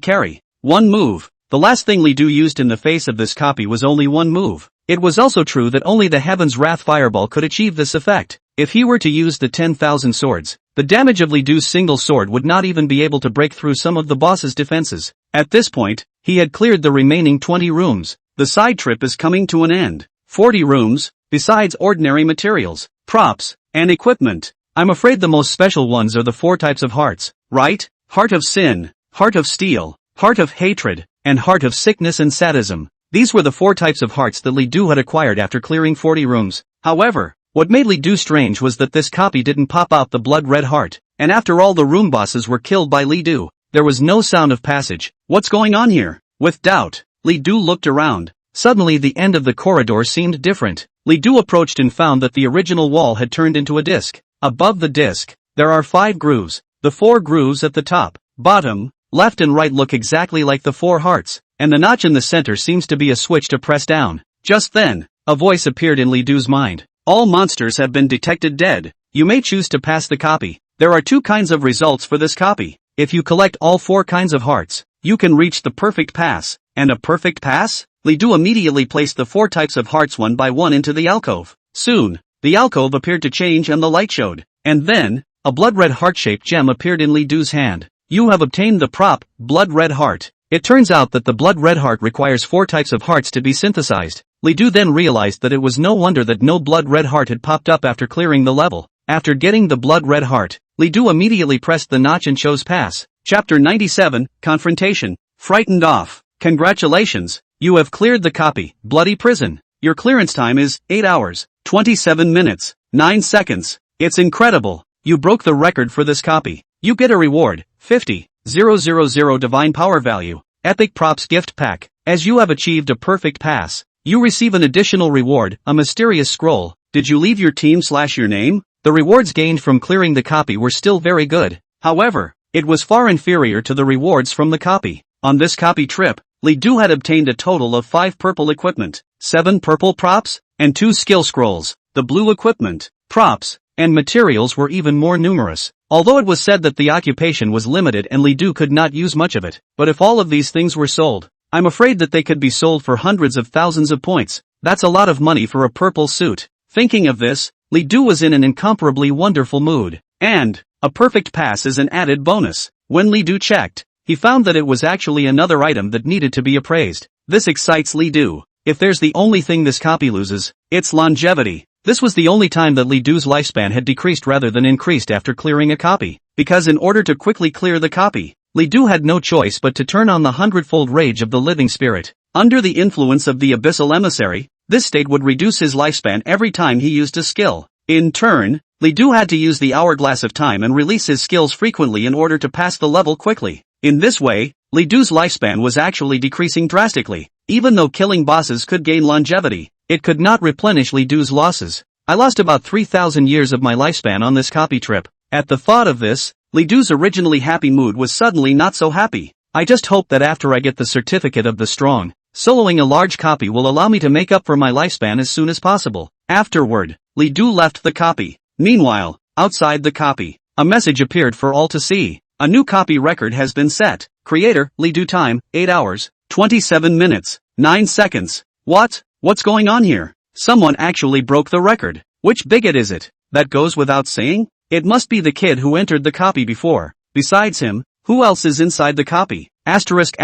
carry. One move. The last thing Li Du used in the face of this copy was only one move. It was also true that only the Heaven's Wrath Fireball could achieve this effect. If he were to use the 10,000 swords, the damage of Li Du's single sword would not even be able to break through some of the boss's defenses. At this point, he had cleared the remaining 20 rooms. The side trip is coming to an end. 40 rooms, besides ordinary materials, props, and equipment. I'm afraid the most special ones are the 4 types of hearts, right? Heart of Sin, Heart of Steel, Heart of Hatred, and Heart of Sickness and Sadism. These were the 4 types of hearts that Li Du had acquired after clearing 40 rooms. However, what made Li Du strange was that this copy didn't pop out the blood red heart, and after all the room bosses were killed by Li Du, there was no sound of passage. What's going on here? With doubt, Li Du looked around. Suddenly the end of the corridor seemed different. Li Du approached and found that the original wall had turned into a disc. Above the disc, there are 5 grooves. The 4 grooves at the top, bottom, left and right look exactly like the 4 hearts, and the notch in the center seems to be a switch to press down. Just then, a voice appeared in Li Du's mind. All monsters have been detected dead. You may choose to pass the copy. There are 2 kinds of results for this copy. If you collect all 4 kinds of hearts, you can reach the perfect pass. And a perfect pass? Li Du immediately placed the 4 types of hearts one by one into the alcove. Soon, the alcove appeared to change and the light showed. And then, a blood-red heart-shaped gem appeared in Li Du's hand. You have obtained the prop, Blood Red Heart. It turns out that the Blood Red Heart requires 4 types of hearts to be synthesized. Li Du then realized that it was no wonder that no Blood Red Heart had popped up after clearing the level. After getting the Blood Red Heart, Li Du immediately pressed the notch and chose pass. Chapter 97, Confrontation. Frightened off. Congratulations, you have cleared the copy, Bloody Prison. Your clearance time is 8 hours, 27 minutes, 9 seconds. It's incredible. You broke the record for this copy. You get a reward, 50,000 divine power value, epic props gift pack. As you have achieved a perfect pass, you receive an additional reward, a mysterious scroll. Did you leave your team/your name? The rewards gained from clearing the copy were still very good. However, it was far inferior to the rewards from the copy. On this copy trip, Li Du had obtained a total of 5 purple equipment, 7 purple props, and 2 skill scrolls. The blue equipment, props, and materials were even more numerous. Although it was said that the occupation was limited and Li Du could not use much of it, but if all of these things were sold, I'm afraid that they could be sold for hundreds of thousands of points. That's a lot of money for a purple suit. Thinking of this, Li Du was in an incomparably wonderful mood. And, a perfect pass is an added bonus. When Li Du checked, he found that it was actually another item that needed to be appraised. This excites Li Du. If there's the only thing this copy loses, it's longevity. This was the only time that Li Du's lifespan had decreased rather than increased after clearing a copy. Because in order to quickly clear the copy, Li Du had no choice but to turn on the 100-fold rage of the living spirit. Under the influence of the abyssal emissary, this state would reduce his lifespan every time he used a skill. In turn, Li Du had to use the hourglass of time and release his skills frequently in order to pass the level quickly. In this way, Li Du's lifespan was actually decreasing drastically. Even though killing bosses could gain longevity, it could not replenish Li Du's losses. I lost about 3,000 years of my lifespan on this copy trip. At the thought of this, Li Du's originally happy mood was suddenly not so happy. I just hope that after I get the certificate of the strong, soloing a large copy will allow me to make up for my lifespan as soon as possible. Afterward, Li Du left the copy. Meanwhile, outside the copy, a message appeared for all to see. A new copy record has been set. Creator, Li Du time, 8 hours, 27 minutes, 9 seconds. What's going on here? Someone actually broke the record. Which bigot is it? That goes without saying? It must be the kid who entered the copy before. Besides him, who else is inside the copy? Asterisk.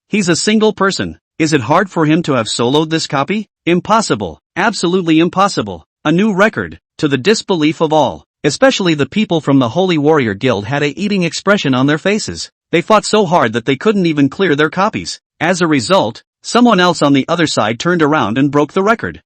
He's a single person. Is it hard for him to have soloed this copy? Impossible. Absolutely impossible. A new record. To the disbelief of all, especially the people from the Holy Warrior Guild, had a eating expression on their faces. They fought so hard that they couldn't even clear their copies. As a result, someone else on the other side turned around and broke the record.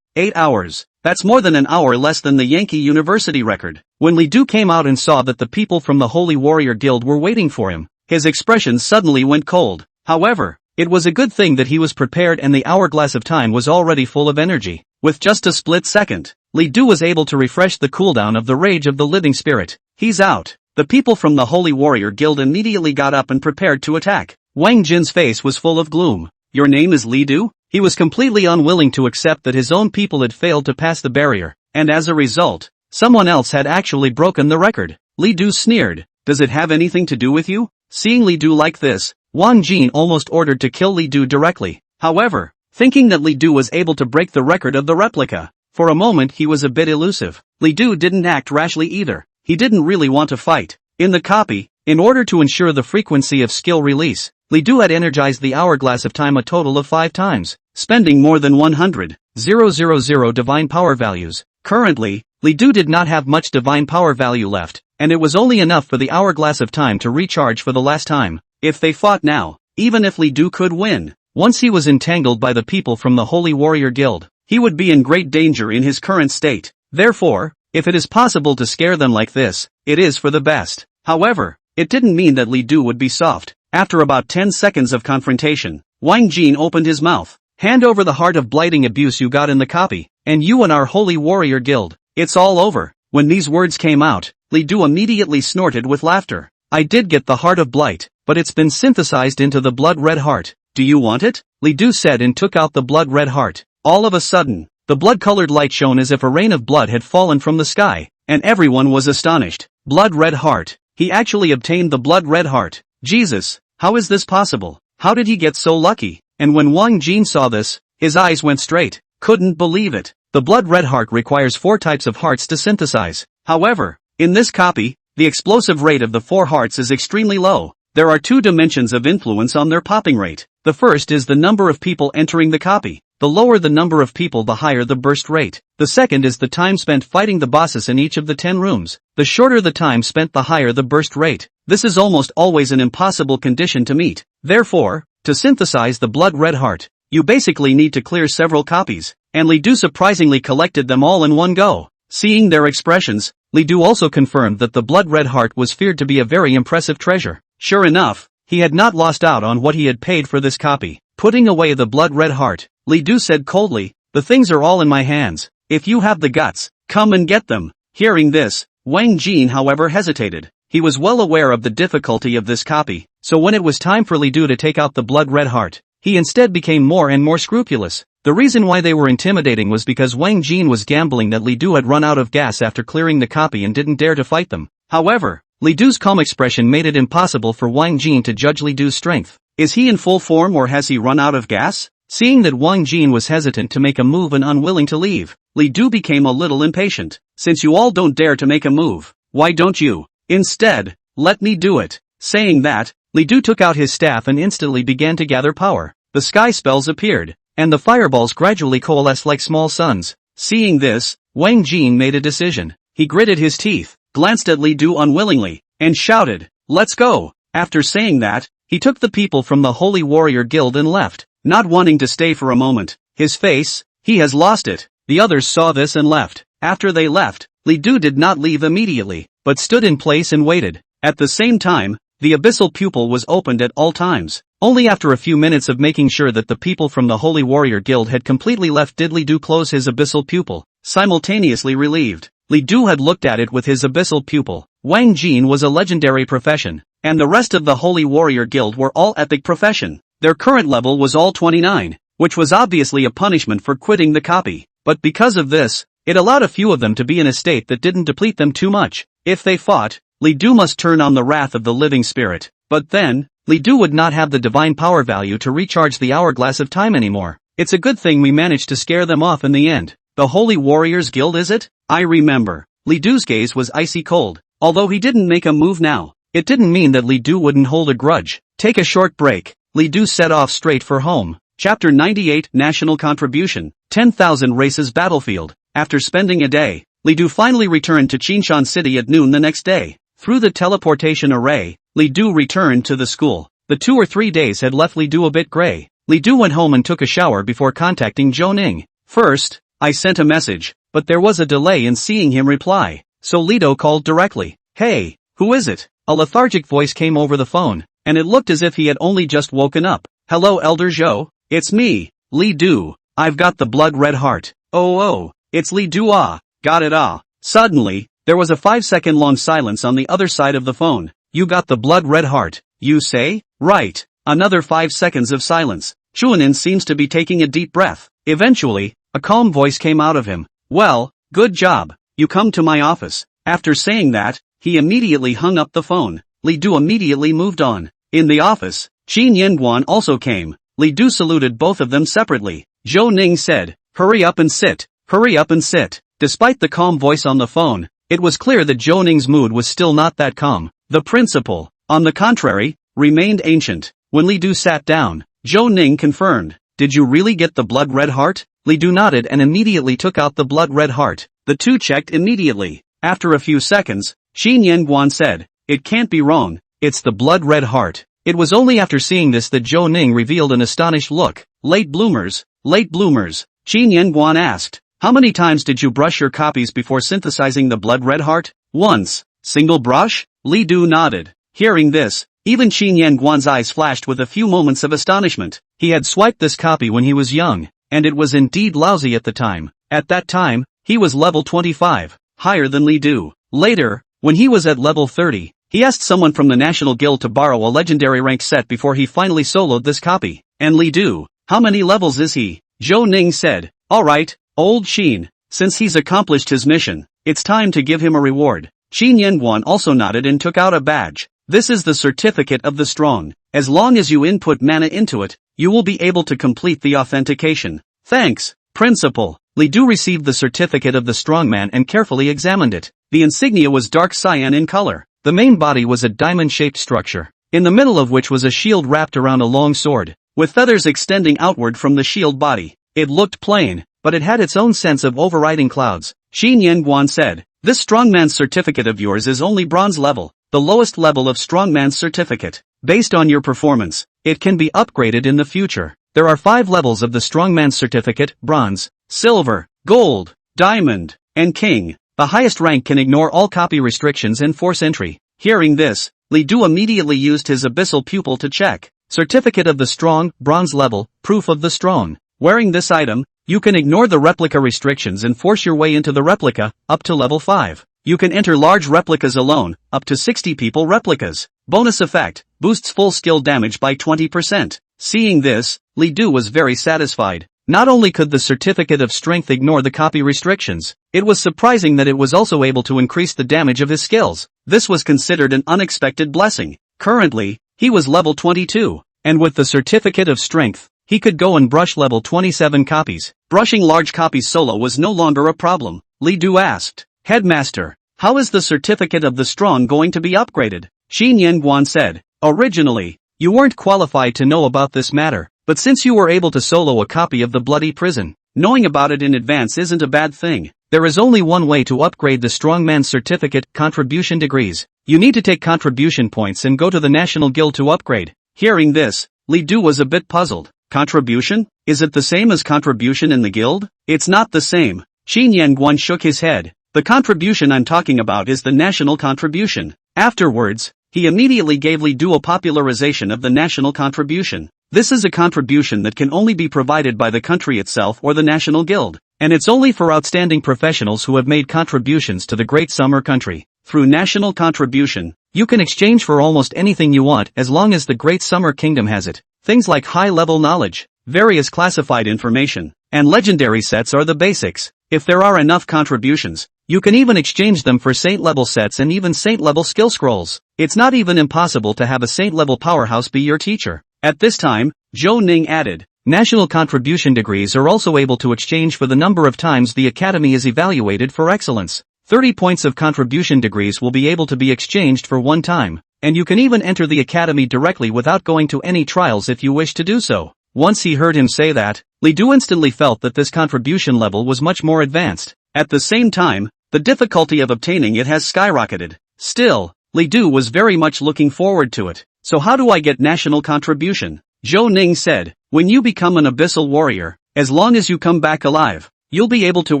8 hours. That's more than an hour less than the Yankee University record. When Li Du came out and saw that the people from the Holy Warrior Guild were waiting for him, his expression suddenly went cold. However, it was a good thing that he was prepared and the hourglass of time was already full of energy. With just a split second, Li Du was able to refresh the cooldown of the rage of the living spirit. He's out. The people from the Holy Warrior Guild immediately got up and prepared to attack. Wang Jin's face was full of gloom. Your name is Li Du? He was completely unwilling to accept that his own people had failed to pass the barrier, and as a result, someone else had actually broken the record. Li Du sneered. Does it have anything to do with you? Seeing Li Du like this, Wang Jin almost ordered to kill Li Du directly. However, thinking that Li Du was able to break the record of the replica, for a moment he was a bit elusive. Li Du didn't act rashly either. He didn't really want to fight. In the copy, in order to ensure the frequency of skill release, Li Du had energized the hourglass of time a total of 5 times, spending more than 100,000 divine power values. Currently, Li Du did not have much divine power value left, and it was only enough for the hourglass of time to recharge for the last time. If they fought now, even if Li Du could win, once he was entangled by the people from the Holy Warrior Guild, he would be in great danger in his current state. Therefore, if it is possible to scare them like this, it is for the best. However, it didn't mean that Li Du would be soft. After about 10 seconds of confrontation, Wang Jin opened his mouth. Hand over the heart of blighting abuse you got in the copy, and you and our Holy Warrior Guild, it's all over. When these words came out, Li Du immediately snorted with laughter. I did get the heart of blight, but it's been synthesized into the blood-red heart. Do you want it? Li Du said and took out the blood-red heart. All of a sudden, the blood-colored light shone as if a rain of blood had fallen from the sky, and everyone was astonished. Blood-red heart. He actually obtained the blood-red heart. Jesus, how is this possible? How did he get so lucky? And when Wang Jin saw this, his eyes went straight. Couldn't believe it. The blood-red heart requires 4 types of hearts to synthesize. However, in this copy, the explosive rate of the 4 hearts is extremely low. There are 2 dimensions of influence on their popping rate. The first is the number of people entering the copy. The lower the number of people, the higher the burst rate. The second is the time spent fighting the bosses in each of the 10 rooms. The shorter the time spent, the higher the burst rate. This is almost always an impossible condition to meet. Therefore, to synthesize the blood-red heart, you basically need to clear several copies, and Li Du surprisingly collected them all in one go. Seeing their expressions, Li Du also confirmed that the blood-red heart was feared to be a very impressive treasure. Sure enough, he had not lost out on what he had paid for this copy. Putting away the blood-red heart, Li Du said coldly, the things are all in my hands. If you have the guts, come and get them. Hearing this, Wang Jin however hesitated. He was well aware of the difficulty of this copy, so when it was time for Li Du to take out the blood-red heart, he instead became more and more scrupulous. The reason why they were intimidating was because Wang Jin was gambling that Li Du had run out of gas after clearing the copy and didn't dare to fight them. However, Li Du's calm expression made it impossible for Wang Jin to judge Li Du's strength. Is he in full form or has he run out of gas? Seeing that Wang Jin was hesitant to make a move and unwilling to leave, Li Du became a little impatient. Since you all don't dare to make a move, why don't you? Instead, let me do it. Saying that, Li Du took out his staff and instantly began to gather power. The sky spells appeared, and the fireballs gradually coalesced like small suns. Seeing this, Wang Jin made a decision. He gritted his teeth, glanced at Li Du unwillingly, and shouted, let's go. After saying that, he took the people from the Holy Warrior Guild and left, not wanting to stay for a moment. His face, he has lost it. The others saw this and left. After they left, Li Du did not leave immediately, but stood in place and waited. At the same time, the abyssal pupil was opened at all times. Only after a few minutes of making sure that the people from the Holy Warrior Guild had completely left did Li Du close his abyssal pupil, simultaneously relieved. Li Du had looked at it with his abyssal pupil. Wang Jin was a legendary profession, and the rest of the Holy Warrior Guild were all epic profession. Their current level was all 29, which was obviously a punishment for quitting the copy. But because of this, it allowed a few of them to be in a state that didn't deplete them too much. If they fought, Li Du must turn on the wrath of the living spirit. But then, Li Du would not have the divine power value to recharge the hourglass of time anymore. It's a good thing we managed to scare them off in the end. The Holy Warriors Guild, is it? I remember. Li Du's gaze was icy cold. Although he didn't make a move now, it didn't mean that Li Du wouldn't hold a grudge. Take a short break. Li Du set off straight for home. Chapter 98 National Contribution 10,000 Races Battlefield. After spending a day, Li Du finally returned to Qinshan City at noon the next day. Through the teleportation array, Li Du returned to the school. The 2 or 3 days had left Li Du a bit gray. Li Du went home and took a shower before contacting Zhou Ning. First, I sent a message, but there was a delay in seeing him reply. So Li Du called directly. Hey, who is it? A lethargic voice came over the phone, and it looked as if he had only just woken up. Hello Elder Zhou? It's me, Li Du. I've got the blood-red heart. Oh, it's Li Du. Ah, got it. Ah. Suddenly, there was a 5-second long silence on the other side of the phone. You got the blood-red heart, you say? Right. Another 5 seconds of silence. Chuanin seems to be taking a deep breath. Eventually, a calm voice came out of him. Well, good job. You come to my office. After saying that, he immediately hung up the phone. Li Du immediately moved on. In the office, Qin Yanguan also came. Li Du saluted both of them separately. Zhou Ning said, "Hurry up and sit, hurry up and sit." Despite the calm voice on the phone, it was clear that Zhou Ning's mood was still not that calm. The principal, on the contrary, remained ancient. When Li Du sat down, Zhou Ning confirmed, "Did you really get the blood red heart?" Li Du nodded and immediately took out the blood red heart. The two checked immediately. After a few seconds, Qin Yanguan said, "It can't be wrong, it's the blood red heart." It was only after seeing this that Zhou Ning revealed an astonished look. Late bloomers, Qin Yanguan asked, "How many times did you brush your copies before synthesizing the blood red heart?" "Once." "Single brush?" Li Du nodded. Hearing this, even Qin Yanguan's eyes flashed with a few moments of astonishment. He had swiped this copy when he was young, and it was indeed lousy at the time. At that time, he was level 25, higher than Li Du. Later, when he was at level 30, he asked someone from the National Guild to borrow a legendary rank set before he finally soloed this copy. And Li Du, how many levels is he? Zhou Ning said, "Alright, old Qin, since he's accomplished his mission, it's time to give him a reward." Qin Yanguan also nodded and took out a badge. "This is the certificate of the strong. As long as you input mana into it, you will be able to complete the authentication." "Thanks, Principal." Li Du received the certificate of the strongman and carefully examined it. The insignia was dark cyan in color. The main body was a diamond-shaped structure, in the middle of which was a shield wrapped around a long sword, with feathers extending outward from the shield body. It looked plain, but it had its own sense of overriding clouds. Qin Yanguan said, "This strongman's certificate of yours is only bronze level, the lowest level of strongman's certificate. Based on your performance, it can be upgraded in the future. There are 5 levels of the strongman's certificate: bronze, silver, gold, diamond, and king. The highest rank can ignore all copy restrictions and force entry." Hearing this, Li Du immediately used his abyssal pupil to check. Certificate of the strong, bronze level, proof of the strong. Wearing this item, you can ignore the replica restrictions and force your way into the replica, up to level 5. You can enter large replicas alone, up to 60 people replicas. Bonus effect, boosts full skill damage by 20%. Seeing this, Li Du was very satisfied. Not only could the certificate of strength ignore the copy restrictions, it was surprising that it was also able to increase the damage of his skills. This was considered an unexpected blessing. Currently, he was level 22, and with the certificate of strength, he could go and brush level 27 copies. Brushing large copies solo was no longer a problem. Li Du asked, "Headmaster, how is the certificate of the strong going to be upgraded?" Qin Yanguan said, "Originally, you weren't qualified to know about this matter. But since you were able to solo a copy of the Bloody Prison, knowing about it in advance isn't a bad thing. There is only one way to upgrade the Strongman Certificate: contribution degrees. You need to take contribution points and go to the National Guild to upgrade." Hearing this, Li Du was a bit puzzled. Contribution? Is it the same as contribution in the guild? It's not the same. Qin Yanguan shook his head. "The contribution I'm talking about is the national contribution." Afterwards, he immediately gave Li Du a popularization of the national contribution. This is a contribution that can only be provided by the country itself or the National Guild, and it's only for outstanding professionals who have made contributions to the Great Summer Country. Through national contribution, you can exchange for almost anything you want as long as the Great Summer Kingdom has it. Things like high-level knowledge, various classified information, and legendary sets are the basics. If there are enough contributions, you can even exchange them for saint-level sets and even saint-level skill scrolls. It's not even impossible to have a saint-level powerhouse be your teacher. At this time, Zhou Ning added, "National contribution degrees are also able to exchange for the number of times the academy is evaluated for excellence. 30 points of contribution degrees will be able to be exchanged for 1 time, and you can even enter the academy directly without going to any trials if you wish to do so." Once he heard him say that, Li Du instantly felt that this contribution level was much more advanced. At the same time, the difficulty of obtaining it has skyrocketed. Still, Li Du was very much looking forward to it. "So how do I get national contribution?" Zhou Ning said, "When you become an abyssal warrior, as long as you come back alive, you'll be able to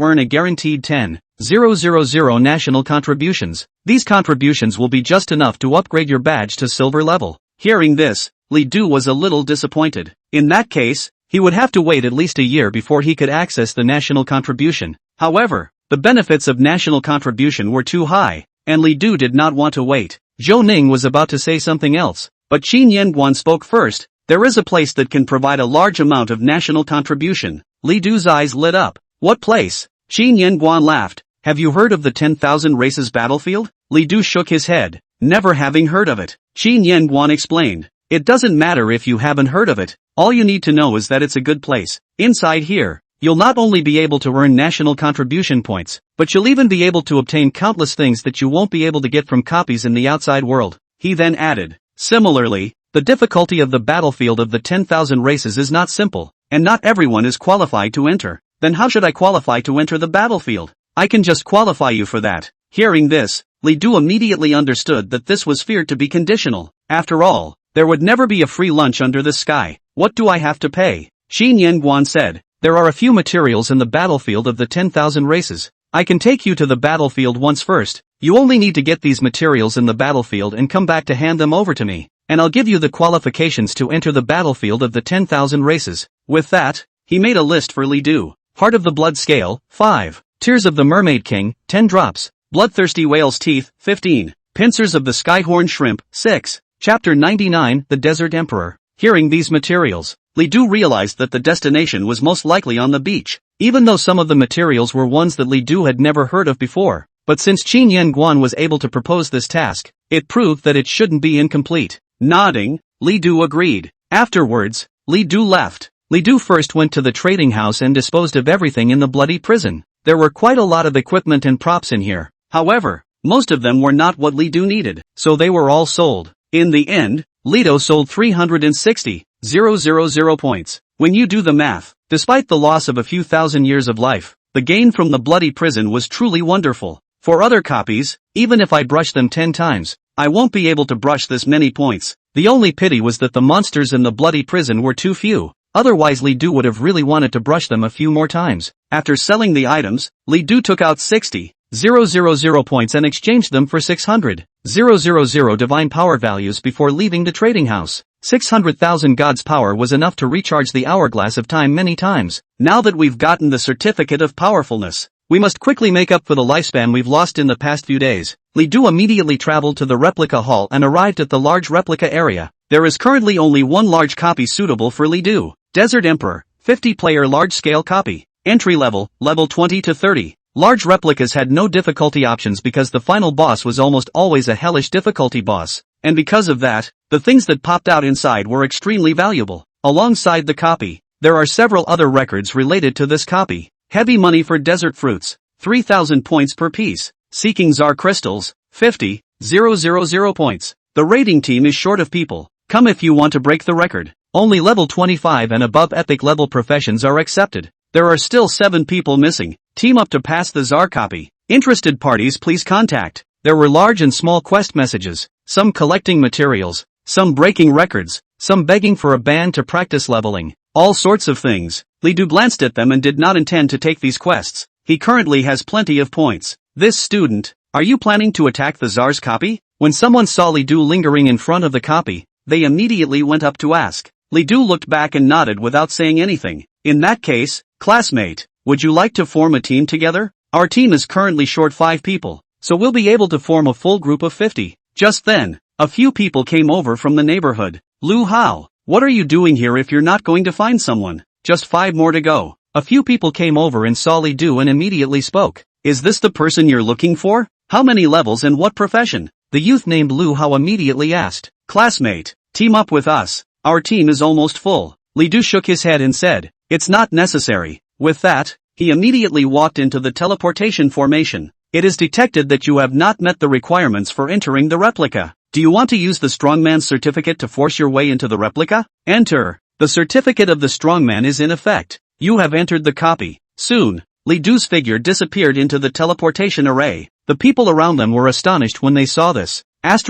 earn a guaranteed 10,000 national contributions. These contributions will be just enough to upgrade your badge to silver level." Hearing this, Li Du was a little disappointed. In that case, he would have to wait at least a year before he could access the national contribution. However, the benefits of national contribution were too high, and Li Du did not want to wait. Zhou Ning was about to say something else, but Qin Yanguan spoke first. "There is a place that can provide a large amount of national contribution." Li Du's eyes lit up. "What place?" Qin Yanguan laughed. "Have you heard of the 10,000 races battlefield?" Li Du shook his head. never having heard of it. Qin Yanguan explained. It doesn't matter if you haven't heard of it, all you need to know is that it's a good place. Inside here, you'll not only be able to earn national contribution points, but you'll even be able to obtain countless things that you won't be able to get from copies in the outside world. He then added, similarly, the difficulty of the battlefield of the 10,000 races is not simple, and not everyone is qualified to enter. Then how should I qualify to enter the battlefield? I can just qualify you for that. Hearing this, Li Du immediately understood that this was feared to be conditional. After all, there would never be a free lunch under the sky. What do I have to pay? Qin Yanguan said, there are a few materials in the battlefield of the 10,000 races. I can take you to the battlefield once first. You only need to get these materials in the battlefield and come back to hand them over to me, and I'll give you the qualifications to enter the battlefield of the 10,000 races. With that, he made a list for Li Du. Heart of the Blood Scale, 5. Tears of the Mermaid King, 10 drops. Bloodthirsty Whale's Teeth, 15. Pincers of the Skyhorn Shrimp, 6. Chapter 99, The Desert Emperor. Hearing these materials, Li Du realized that the destination was most likely on the beach, even though some of the materials were ones that Li Du had never heard of before. But since Qin Yanguan was able to propose this task, it proved that it shouldn't be incomplete. Nodding, Li Du agreed. Afterwards, Li Du left. Li Du first went to the trading house and disposed of everything in the bloody prison. There were quite a lot of equipment and props in here. However, most of them were not what Li Du needed, so they were all sold. In the end, Li Du sold 360,000 points. When you do the math, despite the loss of a few thousand years of life, the gain from the bloody prison was truly wonderful. For other copies, even if I brush them 10 times, I won't be able to brush this many points. The only pity was that the monsters in the bloody prison were too few. Otherwise Li Du would have really wanted to brush them a few more times. After selling the items, Li Du took out 60,000 points and exchanged them for 600,000 divine power values before leaving the trading house. 600,000 God's power was enough to recharge the hourglass of time many times. Now that we've gotten the certificate of powerfulness, we must quickly make up for the lifespan we've lost in the past few days. Li Du immediately traveled to the replica hall and arrived at the large replica area. There is currently only one large copy suitable for Li Du. Desert Emperor, 50-player large-scale copy. Entry level, level 20 to 30. Large replicas had no difficulty options because the final boss was almost always a hellish difficulty boss, and because of that, the things that popped out inside were extremely valuable. Alongside the copy, there are several other records related to this copy. Heavy money for desert fruits, 3,000 points per piece. Seeking Czar crystals, 50,000 points. The raiding team is short of people. Come if you want to break the record. Only level 25 and above epic level professions are accepted. There are still 7 people missing. Team up to pass the Czar copy. Interested parties please contact. There were large and small quest messages, some collecting materials, some breaking records, some begging for a ban to practice leveling, all sorts of things. Li Du glanced at them and did not intend to take these quests. He currently has plenty of points. This student, are you planning to attack the Czar's copy? When someone saw Li Du lingering in front of the copy, they immediately went up to ask. Li Du looked back and nodded without saying anything. In that case, classmate, would you like to form a team together? Our team is currently short 5 people, so we'll be able to form a full group of 50. Just then, a few people came over from the neighborhood. Lu Hao, what are you doing here if you're not going to find someone? Just 5 more to go. A few people came over and saw Li Du and immediately spoke. Is this the person you're looking for? How many levels and what profession? The youth named Lu Hao immediately asked. Classmate, team up with us. Our team is almost full. Li Du shook his head and said, it's not necessary. With that, he immediately walked into the teleportation formation. It is detected that you have not met the requirements for entering the replica. Do you want to use the strongman's certificate to force your way into the replica? Enter. The certificate of the strongman is in effect. You have entered the copy. Soon, Li Du's figure disappeared into the teleportation array. The people around them were astonished when they saw this. What's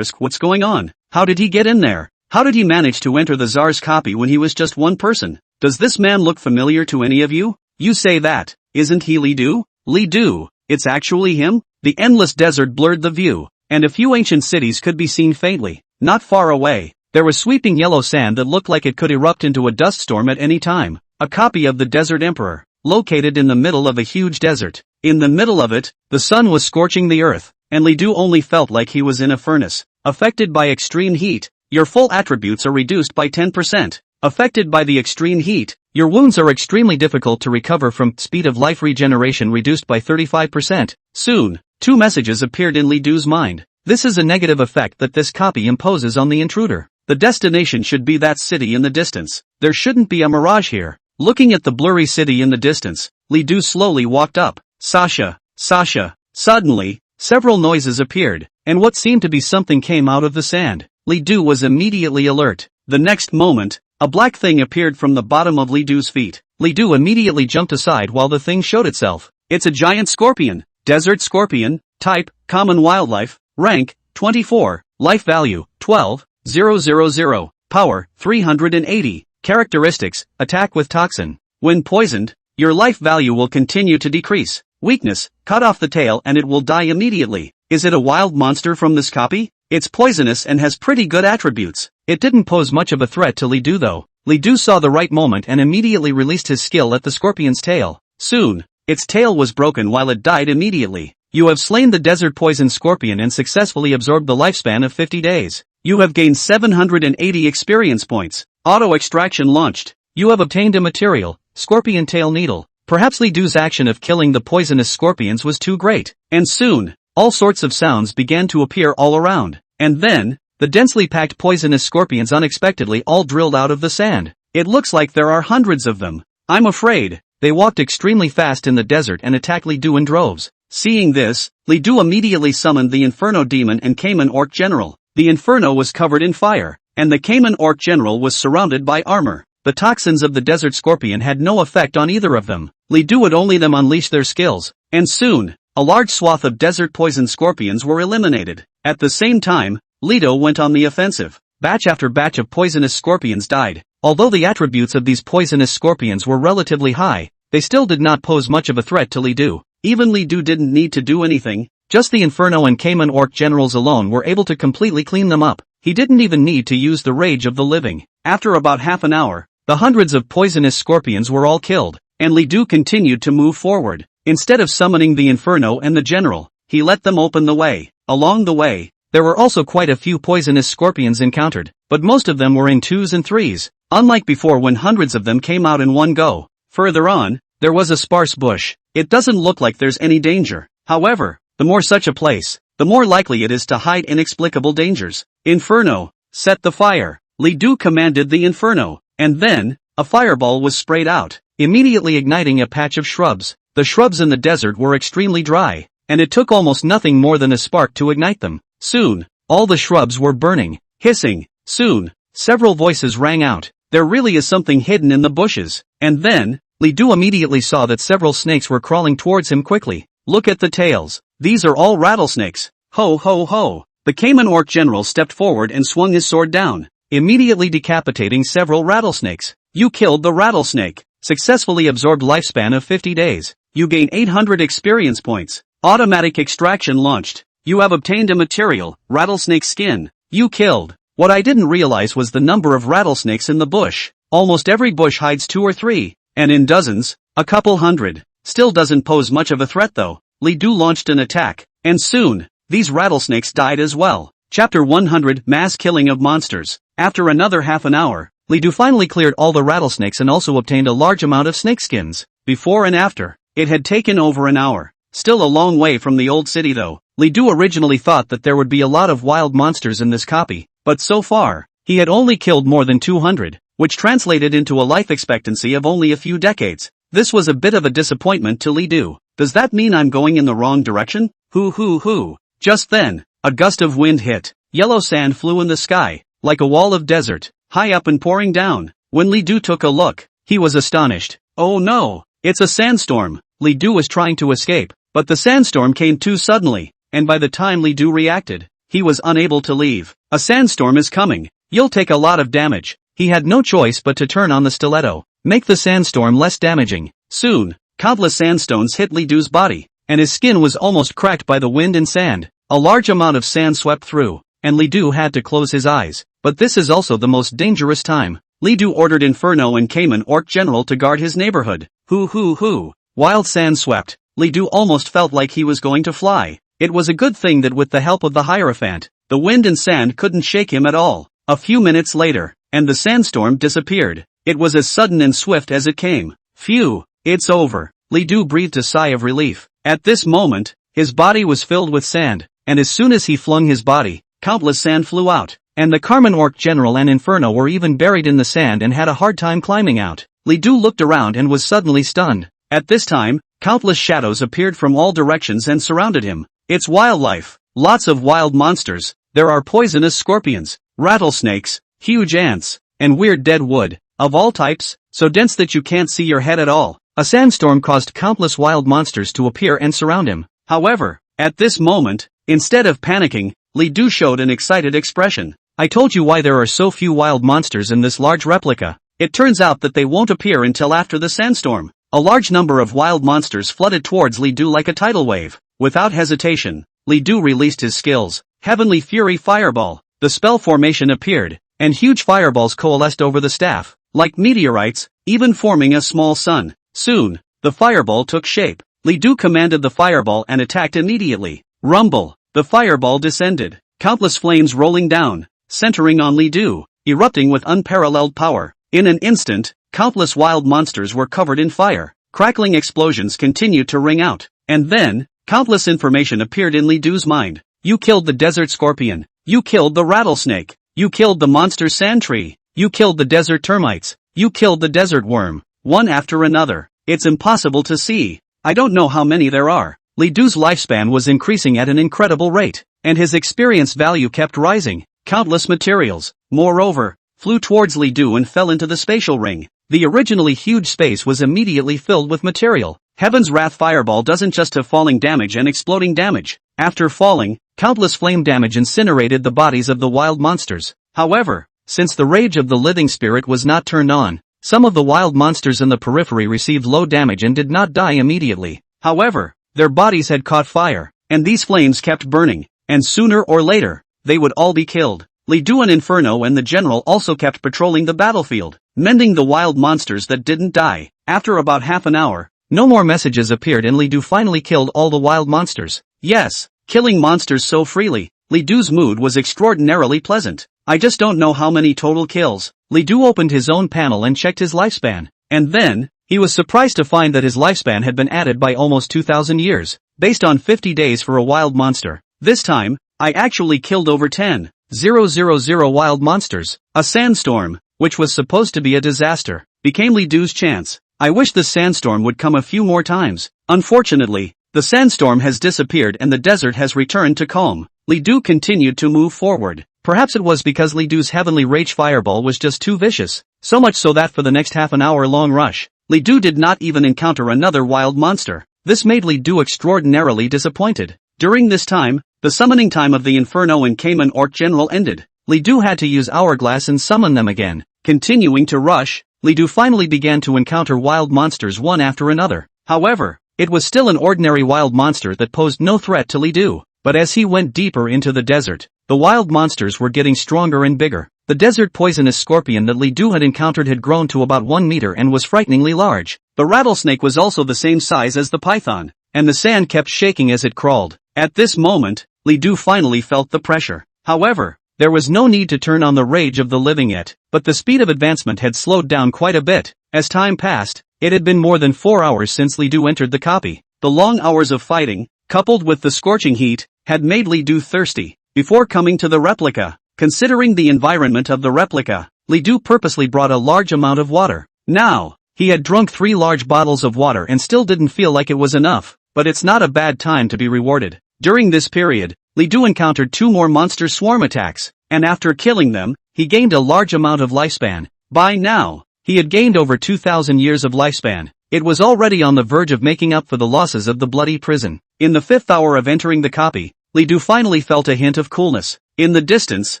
going on? How did he get in there? How did he manage to enter the Tsar's copy when he was just one person? Does this man look familiar to any of you? You say that, isn't he Li Du? Li Du, it's actually him? The endless desert blurred the view, and a few ancient cities could be seen faintly. Not far away, there was sweeping yellow sand that looked like it could erupt into a dust storm at any time. A copy of the Desert Emperor, located in the middle of a huge desert. In the middle of it, the sun was scorching the earth, and Li Du only felt like he was in a furnace. Affected by extreme heat, your full attributes are reduced by 10%. Affected by the extreme heat, your wounds are extremely difficult to recover from. Speed of life regeneration reduced by 35%. Soon, 2 messages appeared in Li Du's mind. This is a negative effect that this copy imposes on the intruder. The destination should be that city in the distance. There shouldn't be a mirage here. Looking at the blurry city in the distance, Li Du slowly walked up. Sasha. Sasha. Suddenly, several noises appeared, and what seemed to be something came out of the sand. Li Du was immediately alert. The next moment, a black thing appeared from the bottom of Li Du's feet. Li Du immediately jumped aside while the thing showed itself. It's a giant scorpion. Desert scorpion. Type, common wildlife. Rank, 24. Life value, 12,000. Power, 380. Characteristics, attack with toxin. When poisoned, your life value will continue to decrease. Weakness, cut off the tail and it will die immediately. Is it a wild monster from this copy? It's poisonous and has pretty good attributes. It didn't pose much of a threat to Li Du though. Li Du saw the right moment and immediately released his skill at the scorpion's tail. Soon, its tail was broken while it died immediately. You have slain the desert poison scorpion and successfully absorbed the lifespan of 50 days. You have gained 780 experience points. Auto extraction launched. You have obtained a material, scorpion tail needle. Perhaps Li Du's action of killing the poisonous scorpions was too great. And soon, all sorts of sounds began to appear all around. And then, the densely packed poisonous scorpions unexpectedly all drilled out of the sand. It looks like there are hundreds of them. I'm afraid. They walked extremely fast in the desert and attacked Li Du in droves. Seeing this, Li Du immediately summoned the Inferno Demon and Cayman Orc General. The Inferno was covered in fire, and the Cayman Orc General was surrounded by armor. The toxins of the Desert Scorpion had no effect on either of them. Li Du would only them unleash their skills, and soon, a large swath of desert poison scorpions were eliminated. At the same time, Li Du went on the offensive. Batch after batch of poisonous scorpions died. Although the attributes of these poisonous scorpions were relatively high, they still did not pose much of a threat to Li Du. Even Li Du didn't need to do anything, just the Inferno and Cayman Orc Generals alone were able to completely clean them up. He didn't even need to use the Rage of the Living. After about half an hour, the hundreds of poisonous scorpions were all killed, and Li Du continued to move forward. Instead of summoning the Inferno and the General, he let them open the way. Along the way, there were also quite a few poisonous scorpions encountered, but most of them were in 2s and 3s, unlike before when hundreds of them came out in one go. Further on, there was a sparse bush. It doesn't look like there's any danger. However, the more such a place, the more likely it is to hide inexplicable dangers. Inferno, set the fire. Li Du commanded the Inferno, and then, a fireball was sprayed out, immediately igniting a patch of shrubs. The shrubs in the desert were extremely dry, and it took almost nothing more than a spark to ignite them. Soon, all the shrubs were burning, hissing. Soon, several voices rang out. There really is something hidden in the bushes. And then, Li Du immediately saw that several snakes were crawling towards him quickly. Look at the tails. These are all rattlesnakes. Ho ho ho. The Cayman Orc General stepped forward and swung his sword down, immediately decapitating several rattlesnakes. You killed the rattlesnake. Successfully absorbed lifespan of 50 days. You gain 800 experience points. Automatic extraction launched. You have obtained a material, rattlesnake skin. You killed. What I didn't realize was the number of rattlesnakes in the bush. Almost every bush hides 2 or 3, and in dozens, a couple hundred. Still doesn't pose much of a threat though. Li Du launched an attack, and soon, these rattlesnakes died as well. Chapter 100 Mass Killing of Monsters. After another half an hour, Li Du finally cleared all the rattlesnakes and also obtained a large amount of snake skins. Before and after, it had taken over an hour. Still a long way from the old city though. Li Du originally thought that there would be a lot of wild monsters in this copy, but so far, he had only killed more than 200, which translated into a life expectancy of only a few decades. This was a bit of a disappointment to Li Du. Does that mean I'm going in the wrong direction? Hoo. Just then, a gust of wind hit. Yellow sand flew in the sky, like a wall of desert, high up and pouring down. When Li Du took a look, he was astonished. Oh no, it's a sandstorm. Li Du was trying to escape, but the sandstorm came too suddenly, and by the time Li Du reacted, he was unable to leave. A sandstorm is coming. You'll take a lot of damage. He had no choice but to turn on the stiletto, make the sandstorm less damaging. Soon, countless sandstones hit Li Du's body, and his skin was almost cracked by the wind and sand. A large amount of sand swept through, and Li Du had to close his eyes. But this is also the most dangerous time. Li Du ordered Inferno and Cayman Orc General to guard his neighborhood. Hoo. Wild sand swept. Li Du almost felt like he was going to fly. It was a good thing that with the help of the Hierophant, the wind and sand couldn't shake him at all. A few minutes later, and the sandstorm disappeared. It was as sudden and swift as it came. Phew, it's over. Li Du breathed a sigh of relief. At this moment, His body was filled with sand, and as soon as he flung his body, countless sand flew out, and the Carmen Orc General and Inferno were even buried in the sand and had a hard time climbing out. Li Du looked around and was suddenly stunned. At this time, countless shadows appeared from all directions and surrounded him. It's wildlife. Lots of wild monsters. There are poisonous scorpions, rattlesnakes, huge ants, and weird dead wood, of all types, so dense that you can't see your head at all. A sandstorm caused countless wild monsters to appear and surround him. However, at this moment, instead of panicking, Li Du showed an excited expression. I told you why there are so few wild monsters in this large replica. It turns out that they won't appear until after the sandstorm. A large number of wild monsters flooded towards Li Du like a tidal wave. Without hesitation, Li Du released his skills, Heavenly Fury Fireball. The spell formation appeared, and huge fireballs coalesced over the staff, like meteorites, even forming a small sun. Soon, the fireball took shape. Li Du commanded the fireball and attacked immediately. Rumble! The fireball descended, countless flames rolling down, centering on Li Du, erupting with unparalleled power. In an instant, countless wild monsters were covered in fire. Crackling explosions continued to ring out. And then, countless information appeared in Li Du's mind. You killed the desert scorpion. You killed the rattlesnake. You killed the monster sand tree. You killed the desert termites. You killed the desert worm. One after another. It's impossible to see. I don't know how many there are. Li Du's lifespan was increasing at an incredible rate, and his experience value kept rising. Countless materials, moreover, flew towards Li Du and fell into the spatial ring. The originally huge space was immediately filled with material. Heaven's Wrath Fireball doesn't just have falling damage and exploding damage. After falling, countless flame damage incinerated the bodies of the wild monsters. However, since the rage of the living spirit was not turned on, some of the wild monsters in the periphery received low damage and did not die immediately. However, their bodies had caught fire, and these flames kept burning, and sooner or later, they would all be killed. Li Du and Inferno and the General also kept patrolling the battlefield, mending the wild monsters that didn't die. After about half an hour, no more messages appeared and Li Du finally killed all the wild monsters. Yes, killing monsters so freely, Li Du's mood was extraordinarily pleasant. I just don't know how many total kills. Li Du opened his own panel and checked his lifespan, and then, he was surprised to find that his lifespan had been added by almost 2,000 years, based on 50 days for a wild monster. This time, I actually killed over 10,000 wild monsters. A sandstorm, which was supposed to be a disaster, became Li Du's chance. I wish the sandstorm would come a few more times. Unfortunately, the sandstorm has disappeared and the desert has returned to calm. Li Du continued to move forward. Perhaps it was because Li Du's Heavenly Rage Fireball was just too vicious, so much so that for the next half an hour long rush, Li Du did not even encounter another wild monster. This made Li Du extraordinarily disappointed. During this time, the summoning time of the Inferno and Cayman Orc General ended. Li Du had to use Hourglass and summon them again. Continuing to rush, Li Du finally began to encounter wild monsters one after another. However, it was still an ordinary wild monster that posed no threat to Li Du. But as he went deeper into the desert, the wild monsters were getting stronger and bigger. The desert poisonous scorpion that Li Du had encountered had grown to about 1 meter and was frighteningly large. The rattlesnake was also the same size as the python, and the sand kept shaking as it crawled. At this moment, Li Du finally felt the pressure. However, there was no need to turn on the rage of the living yet, but the speed of advancement had slowed down quite a bit. As time passed, it had been more than 4 hours since Li Du entered the copy. The long hours of fighting, coupled with the scorching heat, had made Li Du thirsty. Before coming to the replica, considering the environment of the replica, Li Du purposely brought a large amount of water. Now, he had drunk 3 large bottles of water and still didn't feel like it was enough, but it's not a bad time to be rewarded. During this period, Li Du encountered 2 more monster swarm attacks, and after killing them, he gained a large amount of lifespan. By now, he had gained over 2,000 years of lifespan. It was already on the verge of making up for the losses of the bloody prison. In the 5th hour of entering the copy, Li Du finally felt a hint of coolness. In the distance,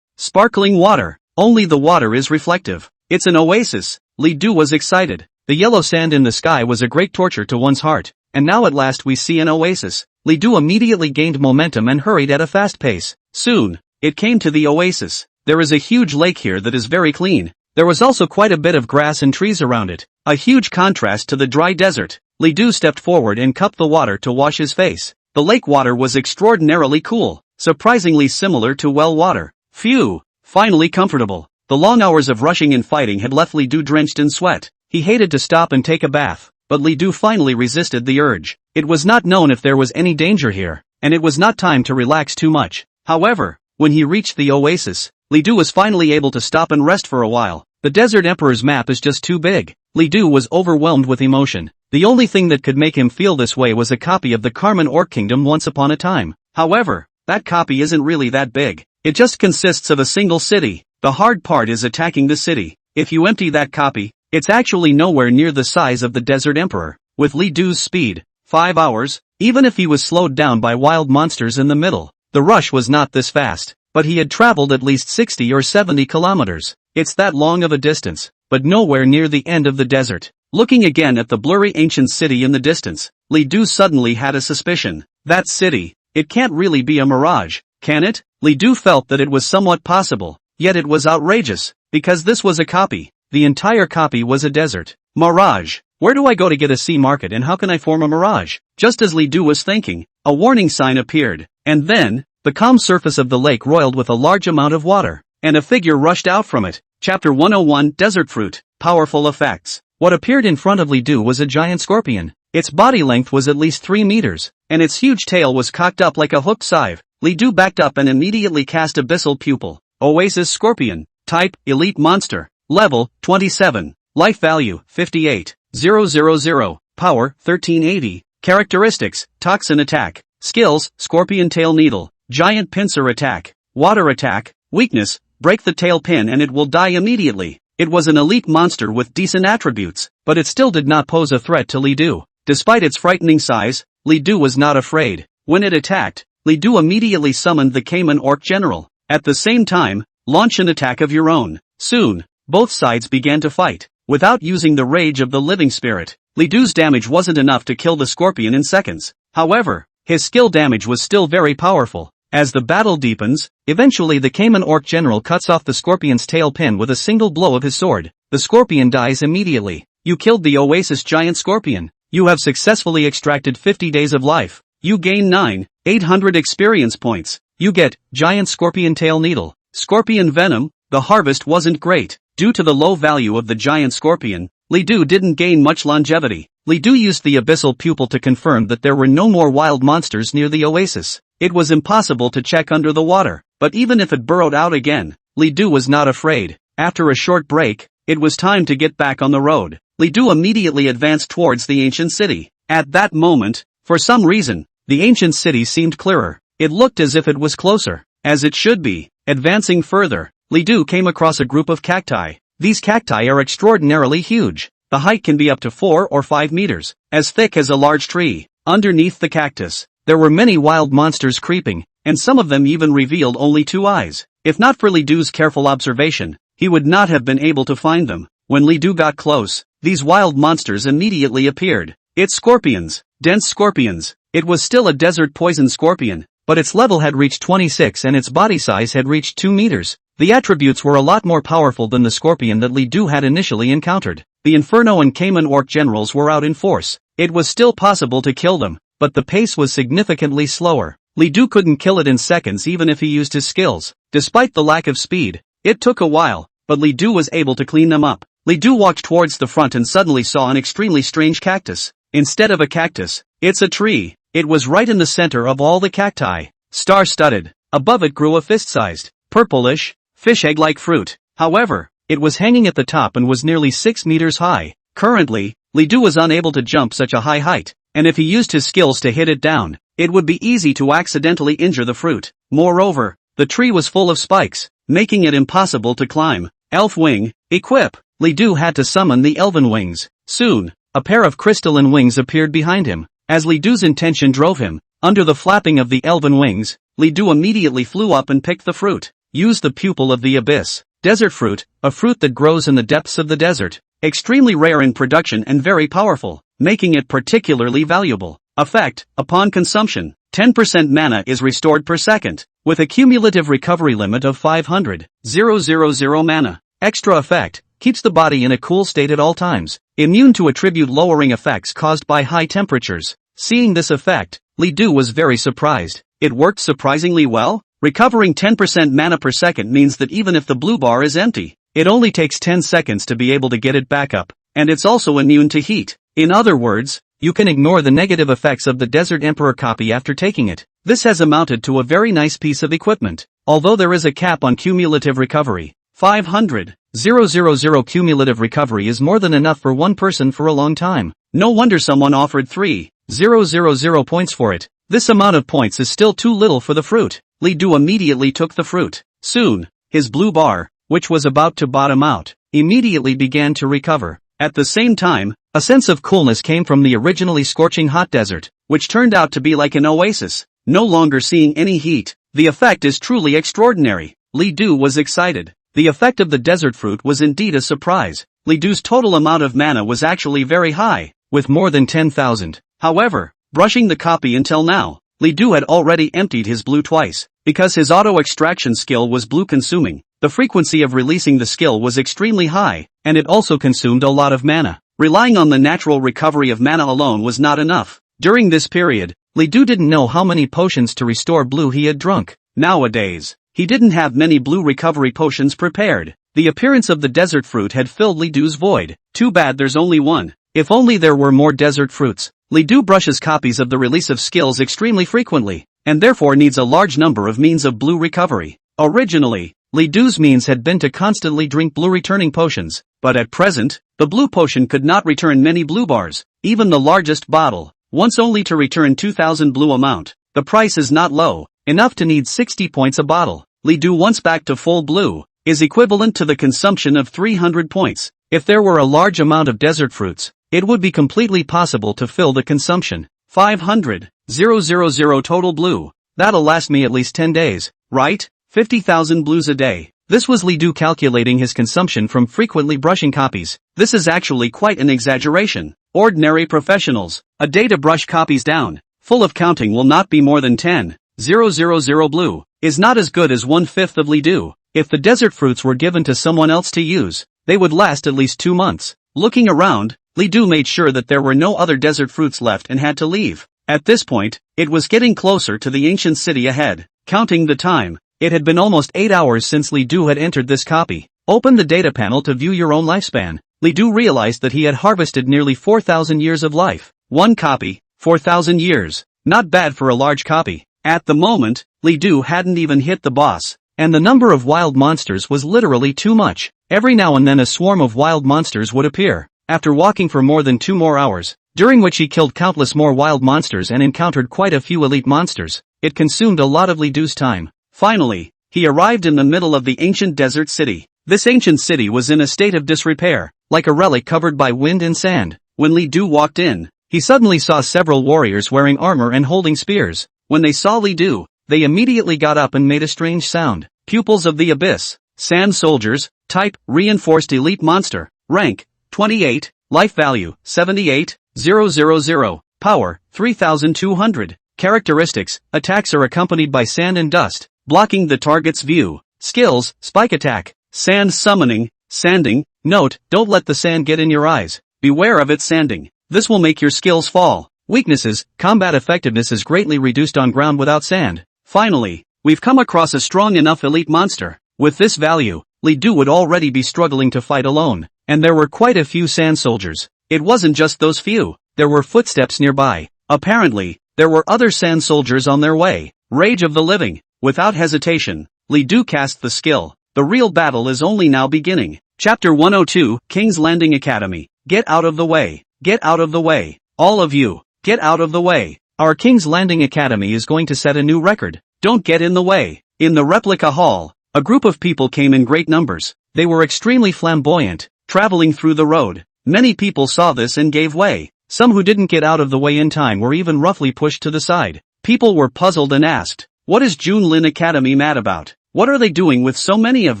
sparkling water. Only the water is reflective. It's an oasis. Li Du was excited. The yellow sand in the sky was a great torture to one's heart, and now at last we see an oasis. Li Du immediately gained momentum and hurried at a fast pace. Soon, it came to the oasis. There is a huge lake here that is very clean. There was also quite a bit of grass and trees around it, a huge contrast to the dry desert. Li Du stepped forward and cupped the water to wash his face. The lake water was extraordinarily cool, surprisingly similar to well water. Phew, finally comfortable. The long hours of rushing and fighting had left Li Du drenched in sweat. He hated to stop and take a bath. but Li Du finally resisted the urge. It was not known if there was any danger here, and it was not time to relax too much. However, when he reached the oasis, Li Du was finally able to stop and rest for a while. The Desert Emperor's map is just too big. Li Du was overwhelmed with emotion. The only thing that could make him feel this way was a copy of the Carmen Orc Kingdom once upon a time. However, that copy isn't really that big. It just consists of a single city. The hard part is attacking the city. If you empty that copy, it's actually nowhere near the size of the Desert Emperor. With Li Du's speed, 5 hours, even if he was slowed down by wild monsters in the middle, the rush was not this fast. But he had traveled at least 60 or 70 kilometers. It's that long of a distance, but nowhere near the end of the desert. Looking again at the blurry ancient city in the distance, Li Du suddenly had a suspicion. That city, it can't really be a mirage, can it? Li Du felt that it was somewhat possible, yet it was outrageous, because this was a copy. The entire copy was a desert. Mirage. Where do I go to get a sea market and how can I form a mirage? Just as Li Du was thinking, a warning sign appeared, and then, the calm surface of the lake roiled with a large amount of water, and a figure rushed out from it. Chapter 101 Desert Fruit, Powerful Effects. What appeared in front of Li Du was a giant scorpion. Its body length was at least 3 meters, and its huge tail was cocked up like a hooked scythe. Li Du backed up and immediately cast Abyssal Pupil. Oasis Scorpion. Type, Elite Monster. Level, 27. Life Value, 58,000. Power, 1380. Characteristics, Toxin Attack. Skills, Scorpion Tail Needle. Giant Pincer Attack. Water Attack. Weakness, break the tail pin and it will die immediately. It was an elite monster with decent attributes, but it still did not pose a threat to Li Du. Despite its frightening size, Li Du was not afraid. When it attacked, Li Du immediately summoned the Cayman Orc General. At the same time, launch an attack of your own. Soon, both sides began to fight. Without using the rage of the living spirit, Li Du's damage wasn't enough to kill the scorpion in seconds. However, his skill damage was still very powerful. As the battle deepens, eventually the Cayman Orc General cuts off the scorpion's tail pin with a single blow of his sword. The scorpion dies immediately. You killed the Oasis giant scorpion. You have successfully extracted 50 days of life. You gain 9,800 experience points. You get Giant Scorpion Tail Needle. Scorpion Venom. The harvest wasn't great. Due to the low value of the giant scorpion, Li Du didn't gain much longevity. Li Du used the Abyssal Pupil to confirm that there were no more wild monsters near the oasis. It was impossible to check under the water, but even if it burrowed out again, Li Du was not afraid. After a short break, it was time to get back on the road. Li Du immediately advanced towards the ancient city. At that moment, for some reason, the ancient city seemed clearer. It looked as if it was closer, as it should be. Advancing further, Li Du came across a group of cacti. These cacti are extraordinarily huge. The height can be up to 4 or 5 meters, as thick as a large tree. Underneath the cactus, there were many wild monsters creeping, and some of them even revealed only 2 eyes. If not for Li Du's careful observation, he would not have been able to find them. When Li Du got close, these wild monsters immediately appeared. It's scorpions, dense scorpions. It was still a desert poison scorpion, but its level had reached 26 and its body size had reached 2 meters. The attributes were a lot more powerful than the scorpion that Li Du had initially encountered. The Inferno and Cayman Orc generals were out in force. It was still possible to kill them, but the pace was significantly slower. Li Du couldn't kill it in seconds even if he used his skills. Despite the lack of speed, it took a while, but Li Du was able to clean them up. Li Du walked towards the front and suddenly saw an extremely strange cactus. Instead of a cactus, it's a tree. It was right in the center of all the cacti. Star-studded. Above it grew a fist-sized, purplish, fish egg-like fruit. However, it was hanging at the top and was nearly 6 meters high. Currently, Li Du was unable to jump such a high height, and if he used his skills to hit it down, it would be easy to accidentally injure the fruit. Moreover, the tree was full of spikes, making it impossible to climb. Elf Wing, equip. Li Du had to summon the elven wings. Soon, a pair of crystalline wings appeared behind him. As Li Du's intention drove him, under the flapping of the elven wings, Li Du immediately flew up and picked the fruit. Use the Pupil of the Abyss. Desert fruit, a fruit that grows in the depths of the desert. Extremely rare in production and very powerful, making it particularly valuable. Effect, upon consumption, 10% mana is restored per second, with a cumulative recovery limit of 500,000 mana. Extra effect, keeps the body in a cool state at all times, immune to attribute lowering effects caused by high temperatures. Seeing this effect, Li Du was very surprised. It worked surprisingly well. Recovering 10% mana per second means that even if the blue bar is empty, it only takes 10 seconds to be able to get it back up, and it's also immune to heat. In other words, you can ignore the negative effects of the Desert Emperor copy after taking it. This has amounted to a very nice piece of equipment. Although there is a cap on cumulative recovery, 500,000 cumulative recovery is more than enough for one person for a long time. No wonder someone offered 3,000 points for it. This amount of points is still too little for the fruit. Li Du immediately took the fruit. Soon, his blue bar, which was about to bottom out, immediately began to recover. At the same time, a sense of coolness came from the originally scorching hot desert, which turned out to be like an oasis, no longer seeing any heat. The effect is truly extraordinary. Li Du was excited. The effect of the desert fruit was indeed a surprise. Li Du's total amount of mana was actually very high, with more than 10,000. However, brushing the copy until now, Li Du had already emptied his blue twice. Because his auto-extraction skill was blue-consuming, the frequency of releasing the skill was extremely high, and it also consumed a lot of mana. Relying on the natural recovery of mana alone was not enough. During this period, Li Du didn't know how many potions to restore blue he had drunk. Nowadays, he didn't have many blue recovery potions prepared. The appearance of the desert fruit had filled Li Du's void. Too bad there's only one. If only there were more desert fruits. Li Du brushes copies of the release of skills extremely frequently, and therefore needs a large number of means of blue recovery. Originally, Li Du's means had been to constantly drink blue returning potions, but at present, the blue potion could not return many blue bars, even the largest bottle, once only to return 2,000 blue amount. The price is not low, enough to need 60 points a bottle. Li Du once back to full blue, is equivalent to the consumption of 300 points. If there were a large amount of desert fruits, it would be completely possible to fill the consumption. 500,000 total blue. That'll last me at least 10 days, right? 50,000 blues a day. This was Li Du calculating his consumption from frequently brushing copies. This is actually quite an exaggeration. Ordinary professionals, a day to brush copies down, full of counting will not be more than 10,000 blue, is not as good as 1/5 of Li Du. If the desert fruits were given to someone else to use, they would last at least 2 months. Looking around, Li Du made sure that there were no other desert fruits left and had to leave. At this point, it was getting closer to the ancient city ahead. Counting the time, it had been almost 8 hours since Li Du had entered this copy. Open the data panel to view your own lifespan. Li Du realized that he had harvested nearly 4,000 years of life. One copy, 4,000 years. Not bad for a large copy. At the moment, Li Du hadn't even hit the boss, and the number of wild monsters was literally too much. Every now and then a swarm of wild monsters would appear. After walking for more than 2 more hours, during which he killed countless more wild monsters and encountered quite a few elite monsters, it consumed a lot of Li Du's time. Finally, he arrived in the middle of the ancient desert city. This ancient city was in a state of disrepair, like a relic covered by wind and sand. When Li Du walked in, he suddenly saw several warriors wearing armor and holding spears. When they saw Li Du, they immediately got up and made a strange sound. Pupils of the abyss, sand soldiers, type, reinforced elite monster, rank, 28, life value, 78,000, power, 3,200, characteristics, attacks are accompanied by sand and dust, blocking the target's view, skills, spike attack, sand summoning, sanding, note, don't let the sand get in your eyes, beware of its sanding, this will make your skills fall. Weaknesses, combat effectiveness is greatly reduced on ground without sand. Finally, we've come across a strong enough elite monster. With this value, Li Du would already be struggling to fight alone, and there were quite a few sand soldiers. It wasn't just those few, there were footsteps nearby. Apparently, there were other sand soldiers on their way. Rage of the living. Without hesitation, Li Du cast the skill. The real battle is only now beginning. Chapter 102, King's Landing Academy. Get out of the way. Get out of the way. All of you, get out of the way. Our King's Landing Academy is going to set a new record. Don't get in the way. In the replica hall, a group of people came in great numbers. They were extremely flamboyant, traveling through the road. Many people saw this and gave way. Some who didn't get out of the way in time were even roughly pushed to the side. People were puzzled and asked, what is Junlin Academy mad about? What are they doing with so many of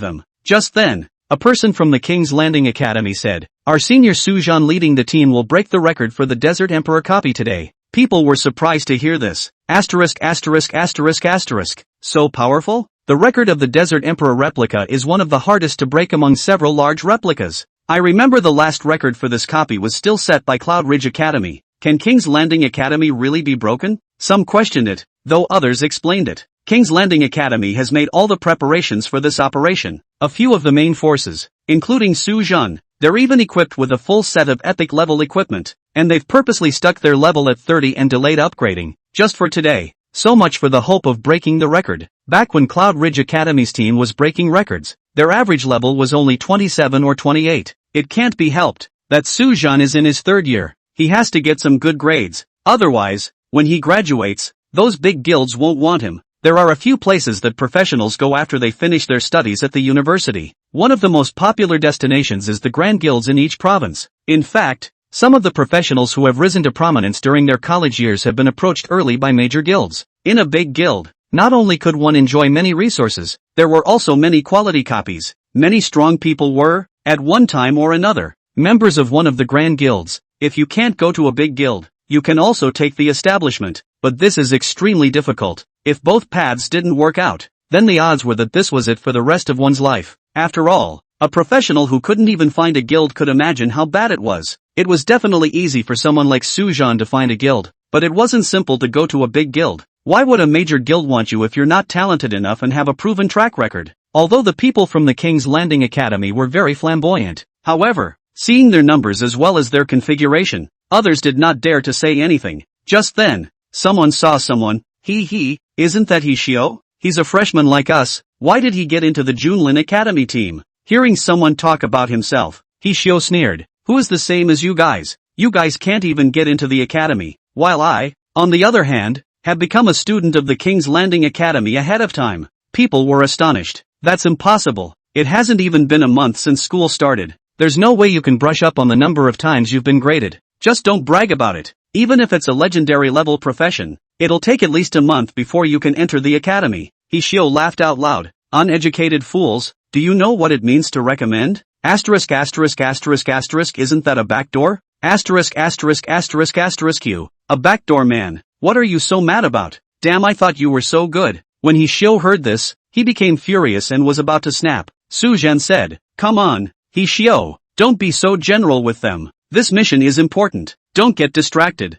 them? Just then, a person from the King's Landing Academy said, our senior Sujan leading the team will break the record for the Desert Emperor copy today. People were surprised to hear this. Asterisk. So powerful? The record of the Desert Emperor replica is one of the hardest to break among several large replicas. I remember the last record for this copy was still set by Cloud Ridge Academy. Can King's Landing Academy really be broken? Some questioned it, though others explained it. King's Landing Academy has made all the preparations for this operation. A few of the main forces, including Su Jun, They're even equipped with a full set of epic level equipment, and they've purposely stuck their level at 30 and delayed upgrading, just for today. So much for the hope of breaking the record. Back when Cloud Ridge Academy's team was breaking records, their average level was only 27 or 28. It can't be helped that Sujan is in his third year. He has to get some good grades. Otherwise, when he graduates, those big guilds won't want him. There are a few places that professionals go after they finish their studies at the university. One of the most popular destinations is the grand guilds in each province. In fact, some of the professionals who have risen to prominence during their college years have been approached early by major guilds. In a big guild, not only could one enjoy many resources, there were also many quality copies. Many strong people were, at one time or another, members of one of the grand guilds. If you can't go to a big guild, you can also take the establishment, but this is extremely difficult. If both paths didn't work out, then the odds were that this was it for the rest of one's life. After all, a professional who couldn't even find a guild could imagine how bad it was. It was definitely easy for someone like Sujan to find a guild, but it wasn't simple to go to a big guild. Why would a major guild want you if you're not talented enough and have a proven track record? Although the people from the King's Landing Academy were very flamboyant, however, seeing their numbers as well as their configuration, others did not dare to say anything. Just then, someone saw someone. Isn't that Hishio? He's a freshman like us. Why did he get into the Junlin Academy team? Hearing someone talk about himself, Hishio sneered. Who is the same as you guys? You guys can't even get into the academy, while I, on the other hand, have become a student of the King's Landing Academy ahead of time. People were astonished. That's impossible. It hasn't even been a month since school started. There's no way you can brush up on the number of times you've been graded. Just don't brag about it. Even if it's a legendary level profession, it'll take at least a month before you can enter the academy. Hishio laughed out loud. Uneducated fools, do you know what it means to recommend? Isn't that a backdoor? Q. A backdoor man. What are you so mad about? Damn, I thought you were so good. When Hishio heard this, he became furious and was about to snap. Sujan said, come on, Hishio, don't be so general with them. This mission is important. Don't get distracted.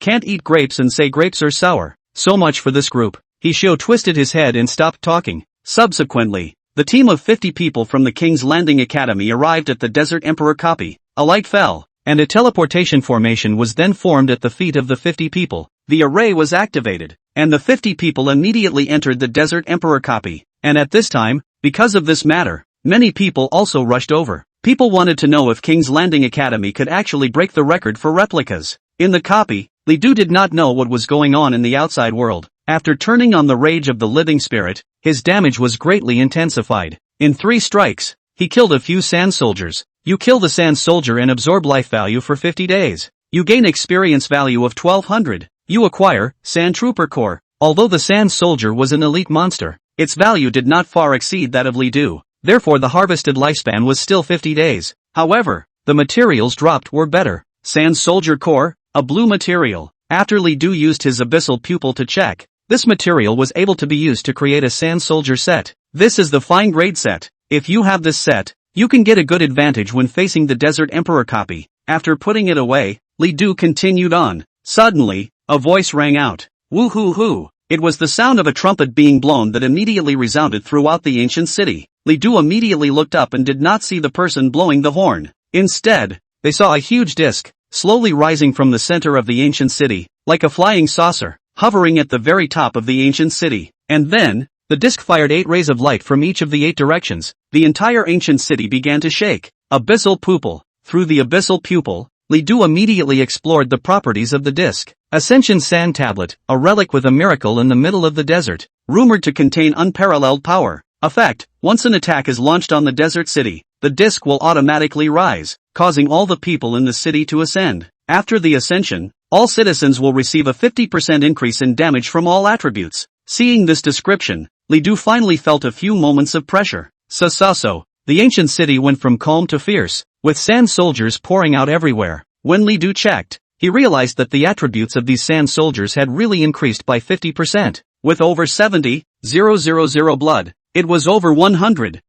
Can't eat grapes and say grapes are sour. So much for this group. Hishio twisted his head and stopped talking. Subsequently, the team of 50 people from the King's Landing Academy arrived at the Desert Emperor copy. A light fell, and a teleportation formation was then formed at the feet of the 50 people. The array was activated, and the 50 people immediately entered the Desert Emperor copy. And at this time, because of this matter, many people also rushed over. People wanted to know if King's Landing Academy could actually break the record for replicas. In the copy, Li Du did not know what was going on in the outside world. After turning on the rage of the living spirit, his damage was greatly intensified. In 3 strikes, he killed a few sand soldiers. You kill the sand soldier and absorb life value for 50 days. You gain experience value of 1200. You acquire Sand Trooper Core. Although the sand soldier was an elite monster, its value did not far exceed that of Li Du. Therefore the harvested lifespan was still 50 days. However, the materials dropped were better. Sand Soldier Core, a blue material. After Li Du used his abyssal pupil to check, this material was able to be used to create a Sand Soldier set. This is the fine grade set. If you have this set, you can get a good advantage when facing the Desert Emperor copy. After putting it away, Li Du continued on. Suddenly, a voice rang out. Woo-hoo-hoo. It was the sound of a trumpet being blown that immediately resounded throughout the ancient city. Li Du immediately looked up and did not see the person blowing the horn. Instead, they saw a huge disc, slowly rising from the center of the ancient city, like a flying saucer, hovering at the very top of the ancient city. And then, the disc fired 8 rays of light from each of the 8 directions. The entire ancient city began to shake. Abyssal pupil. Through the abyssal pupil, Li Du immediately explored the properties of the disc. Ascension Sand Tablet, a relic with a miracle in the middle of the desert, rumored to contain unparalleled power. Effect: once an attack is launched on the desert city, the disc will automatically rise, causing all the people in the city to ascend. After the ascension, all citizens will receive a 50% increase in damage from all attributes. Seeing this description, Li Du finally felt a few moments of pressure. So, the ancient city went from calm to fierce, with sand soldiers pouring out everywhere. When Li Du checked, he realized that the attributes of these sand soldiers had really increased by 50%. With over 70,000 blood, it was over 100,000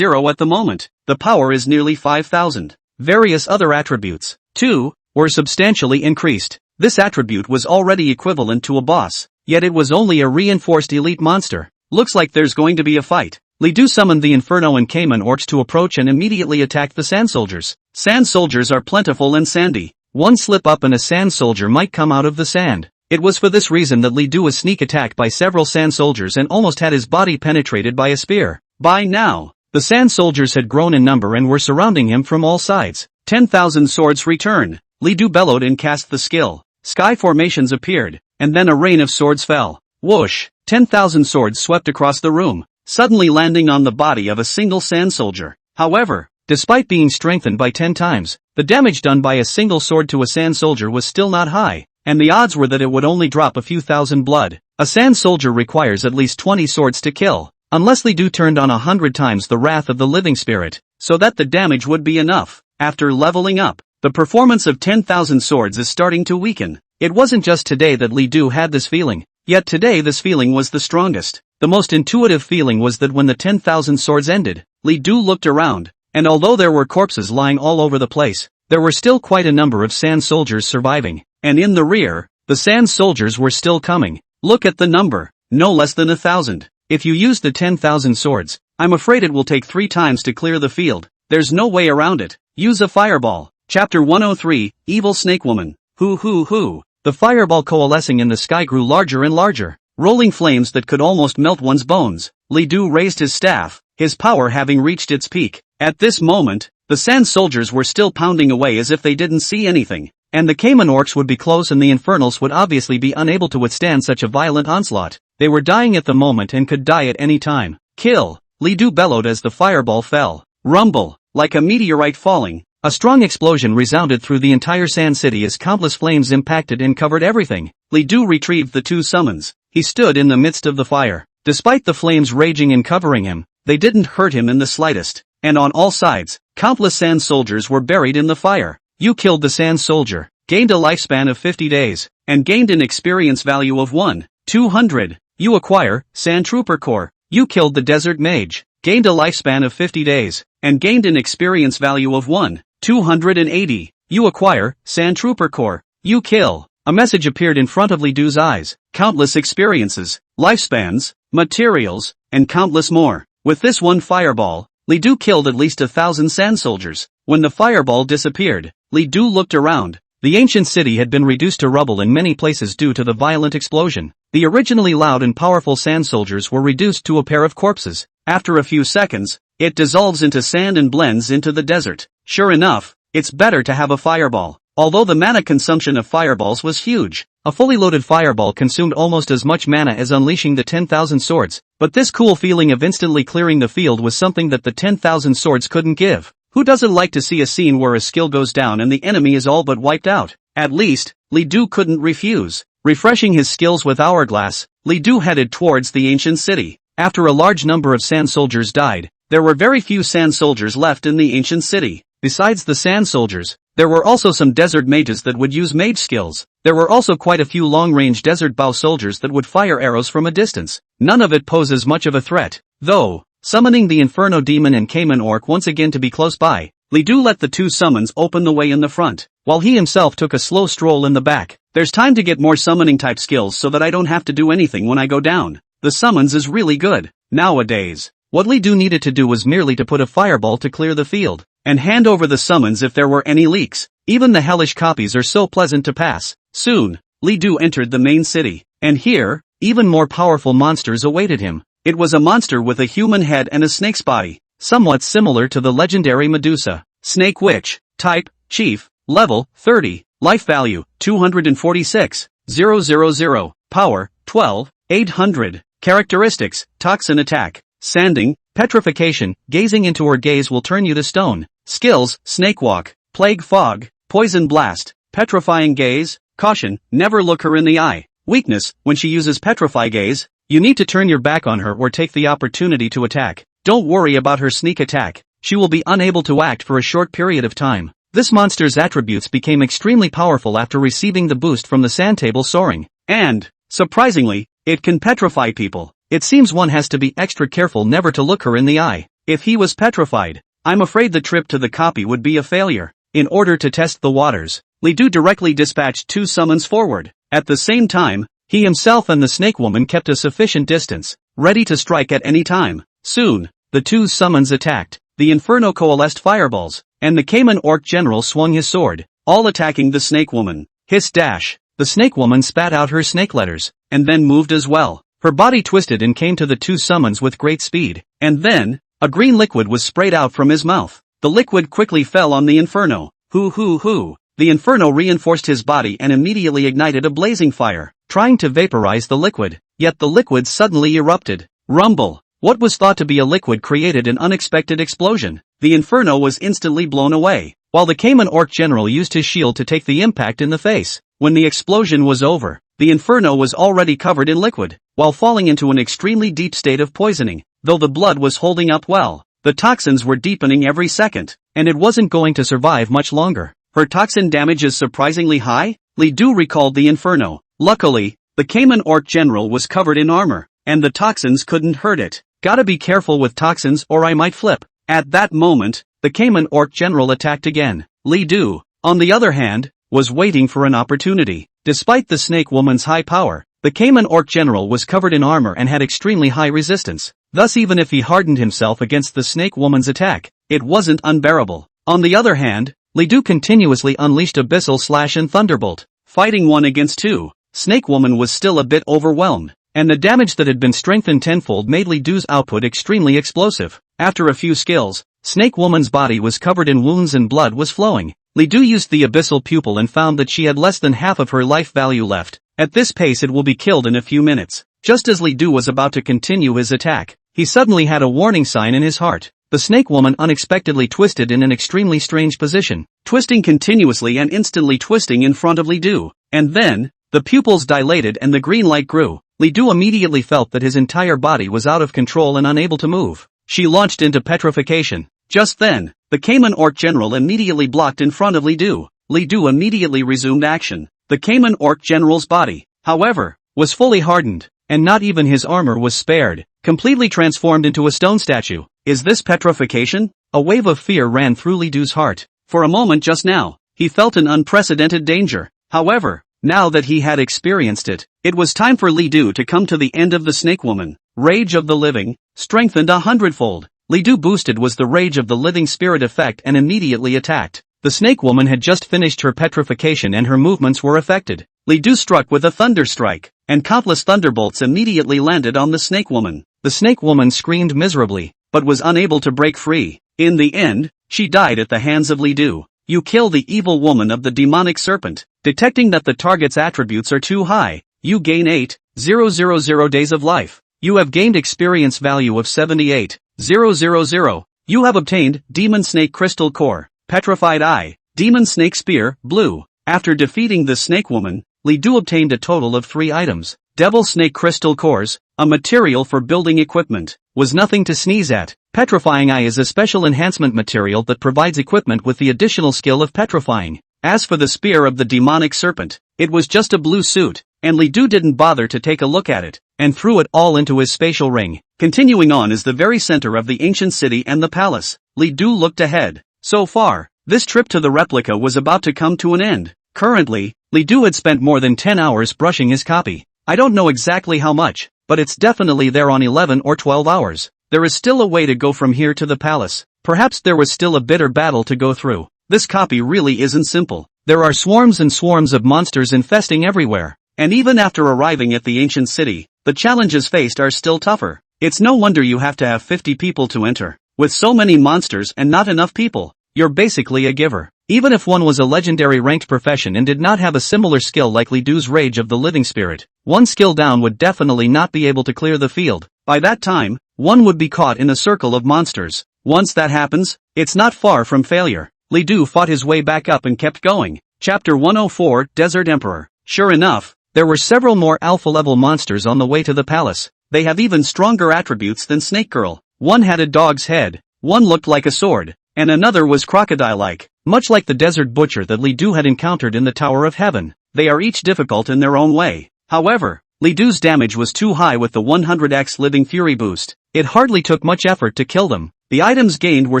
at the moment. The power is nearly 5,000. Various other attributes, too, were substantially increased. This attribute was already equivalent to a boss, yet it was only a reinforced elite monster. Looks like there's going to be a fight. Li Du summoned the Inferno and Cayman orcs to approach and immediately attacked the sand soldiers. Sand soldiers are plentiful and sandy. One slip up and a sand soldier might come out of the sand. It was for this reason that Li Du was sneak attacked by several sand soldiers and almost had his body penetrated by a spear. By now, the sand soldiers had grown in number and were surrounding him from all sides. 10,000 swords return. Li Du bellowed and cast the skill. Sky formations appeared, and then a rain of swords fell. Whoosh! 10,000 swords swept across the room, suddenly landing on the body of a single sand soldier. However, despite being strengthened by 10 times, the damage done by a single sword to a sand soldier was still not high, and the odds were that it would only drop a few thousand blood. A sand soldier requires at least 20 swords to kill, unless Li Du turned on 100 times the wrath of the living spirit, so that the damage would be enough. After leveling up, the performance of 10,000 swords is starting to weaken. It wasn't just today that Li Du had this feeling, yet today this feeling was the strongest. The most intuitive feeling was that when the 10,000 swords ended, Li Du looked around, and although there were corpses lying all over the place, there were still quite a number of sand soldiers surviving, and in the rear, the sand soldiers were still coming. Look at the number, no less than 1,000. If you use the 10,000 swords, I'm afraid it will take 3 times to clear the field. There's no way around it. Use a fireball. Chapter 103, Evil Snake Woman. Hoo. The fireball coalescing in the sky grew larger and larger, rolling flames that could almost melt one's bones. Li Du raised his staff, his power having reached its peak. At this moment, the sand soldiers were still pounding away as if they didn't see anything, and the Cayman orcs would be close and the infernals would obviously be unable to withstand such a violent onslaught. They were dying at the moment and could die at any time. Kill! Li Du bellowed as the fireball fell. Rumble! Like a meteorite falling, a strong explosion resounded through the entire sand city as countless flames impacted and covered everything. Li Du retrieved the 2 summons. He stood in the midst of the fire. Despite the flames raging and covering him, they didn't hurt him in the slightest, and on all sides, countless sand soldiers were buried in the fire. You killed the sand soldier, gained a lifespan of 50 days, and gained an experience value of 1,200. You acquire Sand Trooper Core. You killed the desert mage, gained a lifespan of 50 days, and gained an experience value of 1,280. You acquire Sand Trooper Core. You kill. A message appeared in front of Li Du's eyes. Countless experiences, lifespans, materials, and countless more. With this one fireball, Li Du killed at least 1,000 sand soldiers. When the fireball disappeared, Li Du looked around. The ancient city had been reduced to rubble in many places due to the violent explosion. The originally loud and powerful sand soldiers were reduced to a pair of corpses. After a few seconds, it dissolves into sand and blends into the desert. Sure enough, it's better to have a fireball. Although the mana consumption of fireballs was huge, a fully loaded fireball consumed almost as much mana as unleashing the 10,000 swords, but this cool feeling of instantly clearing the field was something that the 10,000 swords couldn't give. Who doesn't like to see a scene where a skill goes down and the enemy is all but wiped out? At least, Li Du couldn't refuse. Refreshing his skills with Hourglass, Li Du headed towards the ancient city. After a large number of sand soldiers died, there were very few sand soldiers left in the ancient city. Besides the sand soldiers, there were also some desert mages that would use mage skills. There were also quite a few long-range desert bow soldiers that would fire arrows from a distance. None of it poses much of a threat, though. Summoning the Inferno Demon and Cayman Orc once again to be close by, Li Du let the 2 summons open the way in the front, while he himself took a slow stroll in the back. There's time to get more summoning type skills so that I don't have to do anything when I go down. The summons is really good. Nowadays, what Li Du needed to do was merely to put a fireball to clear the field, and hand over the summons if there were any leaks. Even the hellish copies are so pleasant to pass. Soon, Li Du entered the main city, and here, even more powerful monsters awaited him. It was a monster with a human head and a snake's body, somewhat similar to the legendary Medusa. Snake Witch, type, Chief, level, 30, life value, 246,000, power, 12,800, characteristics, toxin attack, sanding, petrification, gazing into her gaze will turn you to stone. Skills, Snake Walk, Plague Fog, Poison Blast, Petrifying Gaze, caution, never look her in the eye. Weakness, when she uses Petrify Gaze, you need to turn your back on her or take the opportunity to attack. Don't worry about her sneak attack, she will be unable to act for a short period of time. This monster's attributes became extremely powerful after receiving the boost from the sand table soaring. And, surprisingly, it can petrify people. It seems one has to be extra careful never to look her in the eye. If he was petrified, I'm afraid the trip to the copy would be a failure. In order to test the waters, Li Du directly dispatched 2 summons forward. At the same time, he himself and the snake woman kept a sufficient distance, ready to strike at any time. Soon, the two summons attacked. The inferno coalesced fireballs, and the Cayman orc general swung his sword, all attacking the snake woman. Hiss dash. The snake woman spat out her snake letters, and then moved as well. Her body twisted and came to the two summons with great speed, and then, a green liquid was sprayed out from his mouth. The liquid quickly fell on the inferno. Hoo. The inferno reinforced his body and immediately ignited a blazing fire, trying to vaporize the liquid, yet the liquid suddenly erupted. Rumble. What was thought to be a liquid created an unexpected explosion. The inferno was instantly blown away, while the Cayman orc general used his shield to take the impact in the face. When the explosion was over, the inferno was already covered in liquid, while falling into an extremely deep state of poisoning. Though the blood was holding up well, the toxins were deepening every second, and it wasn't going to survive much longer. Her toxin damage is surprisingly high? Li Du recalled the inferno. Luckily, the Cayman orc general was covered in armor, and the toxins couldn't hurt it. Gotta be careful with toxins or I might flip. At that moment, the Cayman orc general attacked again. Li Du, on the other hand, was waiting for an opportunity. Despite the snake woman's high power, the Cayman orc general was covered in armor and had extremely high resistance. Thus even if he hardened himself against the snake woman's attack, it wasn't unbearable. On the other hand, Li Du continuously unleashed Abyssal Slash and Thunderbolt. Fighting 1 against 2, Snake Woman was still a bit overwhelmed, and the damage that had been strengthened tenfold made Li Du's output extremely explosive. After a few skills, Snake Woman's body was covered in wounds and blood was flowing. Li Du used the Abyssal Pupil and found that she had less than half of her life value left. At this pace it will be killed in a few minutes. Just as Li Du was about to continue his attack, he suddenly had a warning sign in his heart. The snake woman unexpectedly twisted in an extremely strange position, twisting continuously and instantly twisting in front of Li Du. And then, the pupils dilated and the green light grew. Li Du immediately felt that his entire body was out of control and unable to move. She launched into petrification. Just then, the Cayman orc general immediately blocked in front of Li Du. Li Du immediately resumed action. The Cayman orc general's body, however, was fully hardened, and not even his armor was spared, completely transformed into a stone statue. Is this petrification? A wave of fear ran through Li Du's heart. For a moment just now, he felt an unprecedented danger. However, now that he had experienced it, it was time for Li Du to come to the end of the snake woman. Rage of the Living, strengthened 100-fold. Li Du boosted was the Rage of the Living Spirit effect and immediately attacked. The snake woman had just finished her petrification and her movements were affected. Li Du struck with a thunder strike, and countless thunderbolts immediately landed on the snake woman. The snake woman screamed miserably, but was unable to break free. In the end, she died at the hands of Li Du. You kill the evil woman of the demonic serpent. Detecting that the target's attributes are too high, you gain 8,000 days of life. You have gained experience value of 78,000. You have obtained Demon Snake Crystal Core, Petrified Eye, Demon Snake Spear, Blue. After defeating the snake woman, Li Du obtained a total of 3 items. Devil Snake Crystal Cores, a material for building equipment, was nothing to sneeze at. Petrifying Eye is a special enhancement material that provides equipment with the additional skill of petrifying. As for the Spear of the Demonic Serpent, it was just a blue suit, and Li Du didn't bother to take a look at it, and threw it all into his spatial ring. Continuing on is the very center of the ancient city and the palace. Li Du looked ahead. So far, this trip to the replica was about to come to an end. Currently, Li Du had spent more than 10 hours brushing his copy. I don't know exactly how much, but it's definitely there on 11 or 12 hours. There is still a way to go from here to the palace. Perhaps there was still a bitter battle to go through. This copy really isn't simple. There are swarms and swarms of monsters infesting everywhere. And even after arriving at the ancient city, the challenges faced are still tougher. It's no wonder you have to have 50 people to enter. With so many monsters and not enough people, you're basically a giver. Even if one was a legendary ranked profession and did not have a similar skill like Li Du's Rage of the Living Spirit, one skill down would definitely not be able to clear the field. By that time, one would be caught in a circle of monsters. Once that happens, it's not far from failure. Li Du fought his way back up and kept going. Chapter 104, Desert Emperor. Sure enough, there were several more alpha-level monsters on the way to the palace. They have even stronger attributes than Snake Girl. One had a dog's head, one looked like a sword, and another was crocodile-like. Much like the desert butcher that Li Du had encountered in the Tower of Heaven, they are each difficult in their own way. However, Li Du's damage was too high with the 100x Living Fury boost. It hardly took much effort to kill them. The items gained were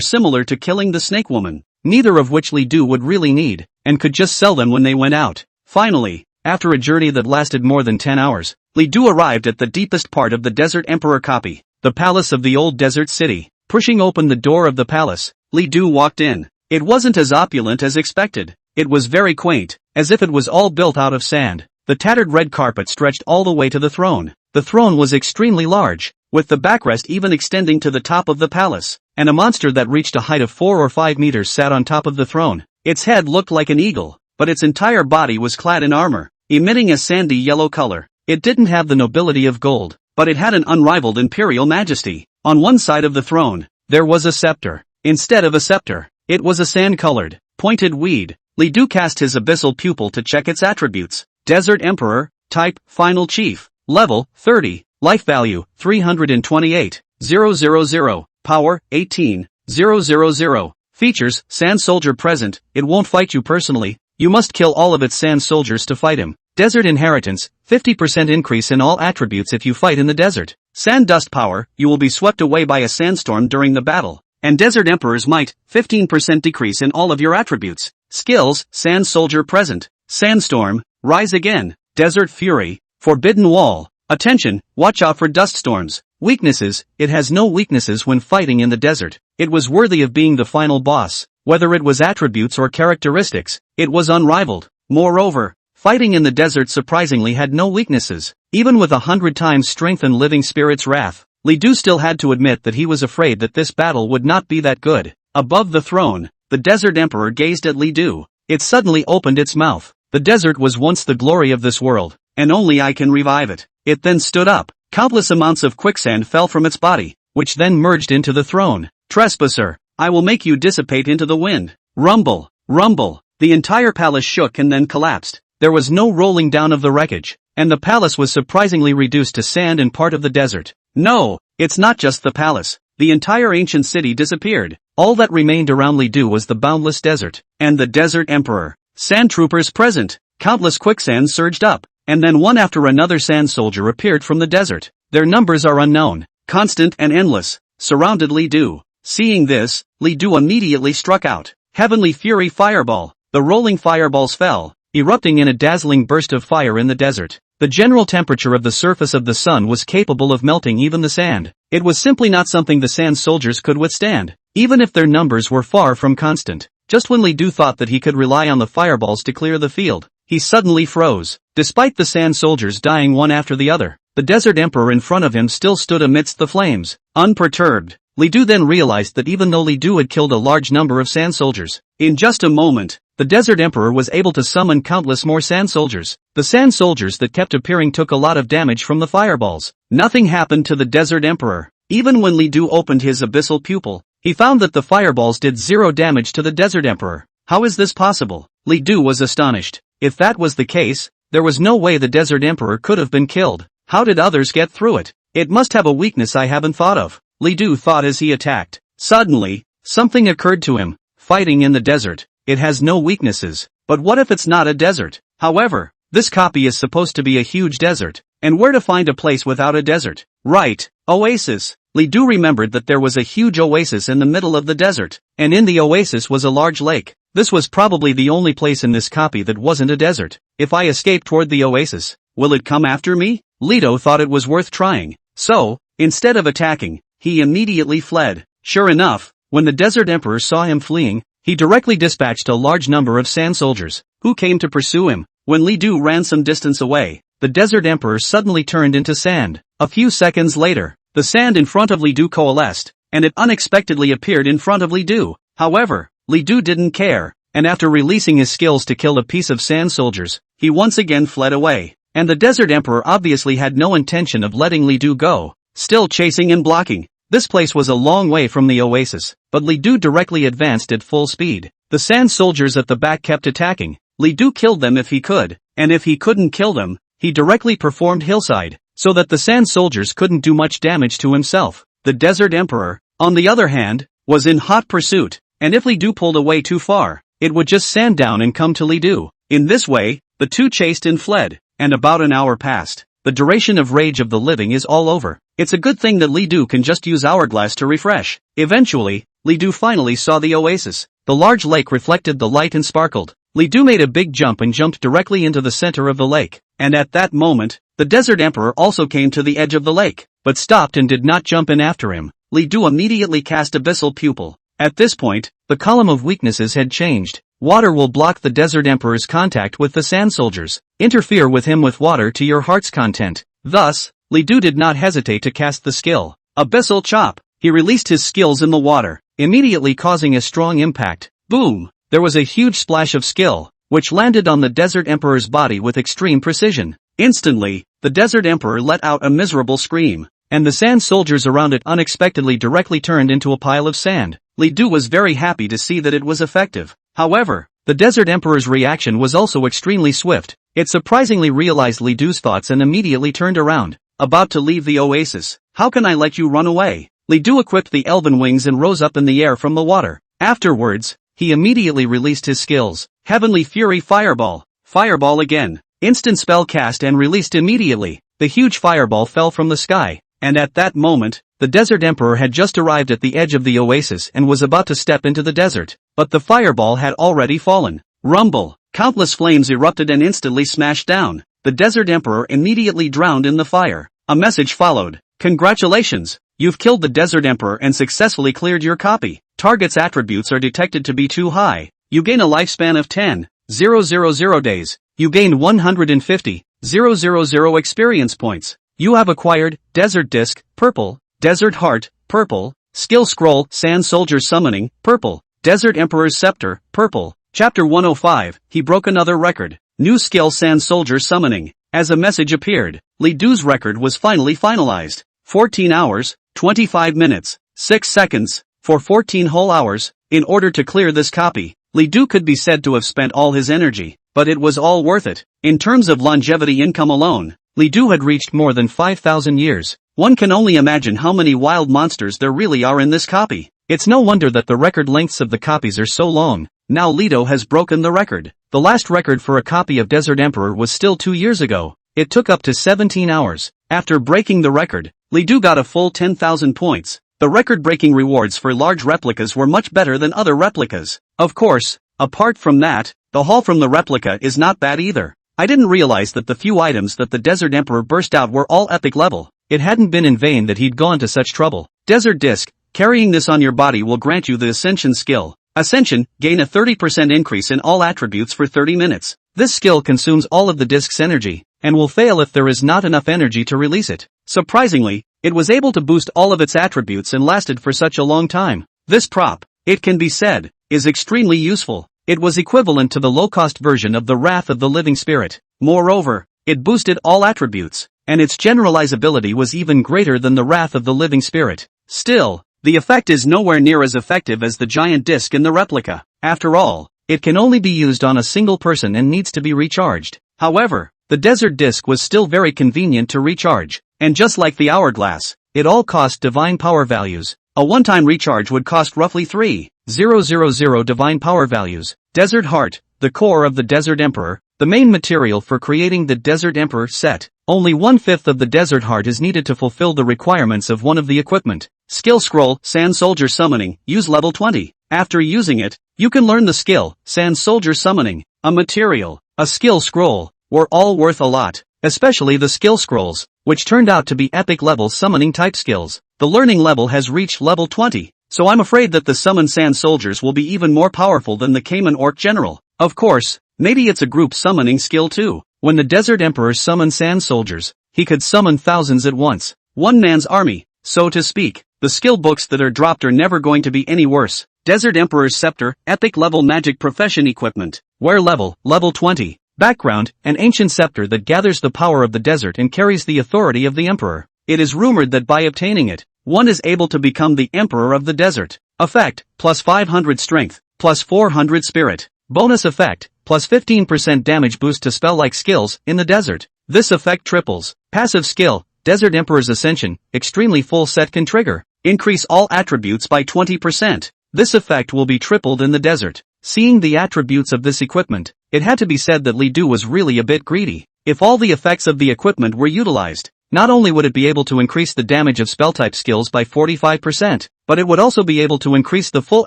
similar to killing the snake woman, neither of which Li Du would really need, and could just sell them when they went out. Finally, after a journey that lasted more than 10 hours, Li Du arrived at the deepest part of the Desert Emperor copy. the palace of the old desert city. Pushing open the door of the palace, Li Du walked in. It wasn't as opulent as expected. It was very quaint, as if it was all built out of sand. The tattered red carpet stretched all the way to the throne. The throne was extremely large, with the backrest even extending to the top of the palace, and a monster that reached a height of 4 or 5 meters sat on top of the throne. Its head looked like an eagle, but its entire body was clad in armor, emitting a sandy yellow color. It didn't have the nobility of gold, but it had an unrivaled imperial majesty. On one side of the throne, there was a scepter. Instead of a scepter, it was a sand-colored, pointed weed. Li Du cast his abyssal pupil to check its attributes. Desert Emperor, Type, Final Chief, Level, 30, Life Value, 328,000, Power, 18,000, Features, Sand Soldier present, it won't fight you personally, you must kill all of its sand soldiers to fight him. Desert Inheritance, 50% increase in all attributes if you fight in the desert. Sand Dust Power, you will be swept away by a sandstorm during the battle. And Desert Emperor's Might, 15% decrease in all of your attributes. Skills, Sand Soldier present, Sandstorm, Rise Again, Desert Fury, Forbidden Wall. Attention, watch out for dust storms. Weaknesses, it has no weaknesses when fighting in the desert. It was worthy of being the final boss. Whether it was attributes or characteristics, it was unrivaled. Moreover, fighting in the desert surprisingly had no weaknesses. Even with 100 times strength and living spirit's wrath, Li Du still had to admit that he was afraid that this battle would not be that good. Above the throne, the Desert Emperor gazed at Li Du. It suddenly opened its mouth. The desert was once the glory of this world, and only I can revive it. It then stood up. Countless amounts of quicksand fell from its body, which then merged into the throne. Trespasser, I will make you dissipate into the wind. Rumble, rumble. The entire palace shook and then collapsed. There was no rolling down of the wreckage, and the palace was surprisingly reduced to sand and part of the desert. No, it's not just the palace. The entire ancient city disappeared. All that remained around Li Du was the boundless desert, and the Desert Emperor. Sand troopers present. Countless quicksands surged up, and then one after another sand soldier appeared from the desert. Their numbers are unknown, constant and endless, surrounded Li Du. Seeing this, Li Du immediately struck out. Heavenly Fury Fireball. The rolling fireballs fell, erupting in a dazzling burst of fire in the desert. The general temperature of the surface of the sun was capable of melting even the sand. It was simply not something the sand soldiers could withstand, even if their numbers were far from constant. Just when Li Du thought that he could rely on the fireballs to clear the field, he suddenly froze. Despite the sand soldiers dying one after the other, the Desert Emperor in front of him still stood amidst the flames, unperturbed. Li Du then realized that even though Li Du had killed a large number of sand soldiers, in just a moment, the Desert Emperor was able to summon countless more sand soldiers. The sand soldiers that kept appearing took a lot of damage from the fireballs. Nothing happened to the Desert Emperor. Even when Li Du opened his abyssal pupil, he found that the fireballs did 0 damage to the Desert Emperor. How is this possible? Li Du was astonished. If that was the case, there was no way the Desert Emperor could have been killed. How did others get through it? It must have a weakness I haven't thought of, Li Du thought as he attacked. Suddenly, something occurred to him. Fighting in the desert, it has no weaknesses. But what if it's not a desert? However, this copy is supposed to be a huge desert. And where to find a place without a desert? Right, oasis. Li Du remembered that there was a huge oasis in the middle of the desert, and in the oasis was a large lake. This was probably the only place in this copy that wasn't a desert. If I escape toward the oasis, will it come after me? Li Du thought it was worth trying. So, instead of attacking, he immediately fled. Sure enough, when the Desert Emperor saw him fleeing, he directly dispatched a large number of sand soldiers, who came to pursue him. When Li Du ran some distance away, the Desert Emperor suddenly turned into sand. A few seconds later, the sand in front of Li Du coalesced, and it unexpectedly appeared in front of Li Du. However, Li Du didn't care, and after releasing his skills to kill a piece of sand soldiers, he once again fled away. And the Desert Emperor obviously had no intention of letting Li Du go, still chasing and blocking. This place was a long way from the oasis, but Li Du directly advanced at full speed. The sand soldiers at the back kept attacking. Li Du killed them if he could, and if he couldn't kill them, he directly performed hillside, so that the sand soldiers couldn't do much damage to himself. The Desert Emperor, on the other hand, was in hot pursuit, and if Li Du pulled away too far, it would just sand down and come to Li Du. In this way, the two chased and fled, and about an hour passed. The duration of Rage of the Living is all over. It's a good thing that Li Du can just use Hourglass to refresh. Eventually, Li Du finally saw the oasis. The large lake reflected the light and sparkled. Li Du made a big jump and jumped directly into the center of the lake. And at that moment, the Desert Emperor also came to the edge of the lake. but stopped and did not jump in after him. Li Du immediately cast Abyssal Pupil. At this point, the column of weaknesses had changed. Water will block the Desert Emperor's contact with the Sand Soldiers. Interfere with him with water to your heart's content. Thus, Li Du did not hesitate to cast the skill. Abyssal Chop. He released his skills in the water, immediately causing a strong impact. Boom! There was a huge splash of skill, which landed on the Desert Emperor's body with extreme precision. Instantly, the Desert Emperor let out a miserable scream, and the sand soldiers around it unexpectedly directly turned into a pile of sand. Li Du was very happy to see that it was effective. However, the Desert Emperor's reaction was also extremely swift. It surprisingly realized Li Du's thoughts and immediately turned around, about to leave the oasis. How can I let you run away? Li Du equipped the elven wings and rose up in the air from the water. Afterwards, he immediately released his skills. Heavenly Fury Fireball. Fireball again. Instant spell cast and released immediately. The huge fireball fell from the sky, and at that moment, the Desert Emperor had just arrived at the edge of the oasis and was about to step into the desert. But the fireball had already fallen. Rumble. Countless flames erupted and instantly smashed down. The Desert Emperor immediately drowned in the fire. A message followed. Congratulations! You've killed the Desert Emperor and successfully cleared your copy. Target's attributes are detected to be too high. You gain a lifespan of 10,000 days. You gain 150,000 experience points. You have acquired Desert Disc, purple, Desert Heart, purple, Skill Scroll, Sand Soldier Summoning, purple, Desert Emperor's Scepter, purple. Chapter 105, he broke another record. New skill Sand Soldier Summoning. As a message appeared, Li Du's record was finally finalized. 14 hours, 25 minutes, 6 seconds, for 14 whole hours. In order to clear this copy, Li Du could be said to have spent all his energy, but it was all worth it. In terms of longevity income alone, Li Du had reached more than 5,000 years. One can only imagine how many wild monsters there really are in this copy. It's no wonder that the record lengths of the copies are so long. Now Li Du has broken the record. The last record for a copy of Desert Emperor was still 2 years ago. It took up to 17 hours. After breaking the record, Li Du got a full 10,000 points. The record-breaking rewards for large replicas were much better than other replicas. Of course, apart from that, the haul from the replica is not bad either. I didn't realize that the few items that the Desert Emperor burst out were all epic level. It hadn't been in vain that he'd gone to such trouble. Desert Disc. Carrying this on your body will grant you the Ascension skill. Ascension, gain a 30% increase in all attributes for 30 minutes. This skill consumes all of the disc's energy, and will fail if there is not enough energy to release it. Surprisingly, it was able to boost all of its attributes and lasted for such a long time. This prop, it can be said, is extremely useful. It was equivalent to the low-cost version of the Wrath of the Living Spirit. Moreover, it boosted all attributes, and its generalizability was even greater than the Wrath of the Living Spirit. Still, the effect is nowhere near as effective as the giant disc in the replica. After all, it can only be used on a single person and needs to be recharged. However, the Desert Disc was still very convenient to recharge, and just like the Hourglass, it all cost divine power values. A one-time recharge would cost roughly 3,000 divine power values. Desert Heart, the core of the Desert Emperor, the main material for creating the Desert Emperor set. Only 1/5 of the Desert Heart is needed to fulfill the requirements of one of the equipment. Skill Scroll, Sand Soldier Summoning, use level 20. After using it, you can learn the skill, Sand Soldier Summoning. A material, a skill scroll, were all worth a lot, especially the skill scrolls, which turned out to be epic level summoning type skills. The learning level has reached level 20, so I'm afraid that the summoned Sand Soldiers will be even more powerful than the Cayman Orc General. Of course, maybe it's a group summoning skill too. When the Desert Emperor summoned Sand Soldiers, he could summon thousands at once. One man's army, so to speak. The skill books that are dropped are never going to be any worse. Desert Emperor's Scepter, Epic Level Magic Profession Equipment. Wear level, level 20. Background, an ancient scepter that gathers the power of the desert and carries the authority of the Emperor. It is rumored that by obtaining it, one is able to become the Emperor of the Desert. Effect, plus 500 Strength, plus 400 Spirit. Bonus effect, plus 15% damage boost to spell-like skills in the desert. This effect triples. Passive skill, Desert Emperor's Ascension, extremely full set can trigger. Increase all attributes by 20%. This effect will be tripled in the desert. Seeing the attributes of this equipment, it had to be said that Li Du was really a bit greedy. If all the effects of the equipment were utilized, not only would it be able to increase the damage of spell-type skills by 45%, but it would also be able to increase the full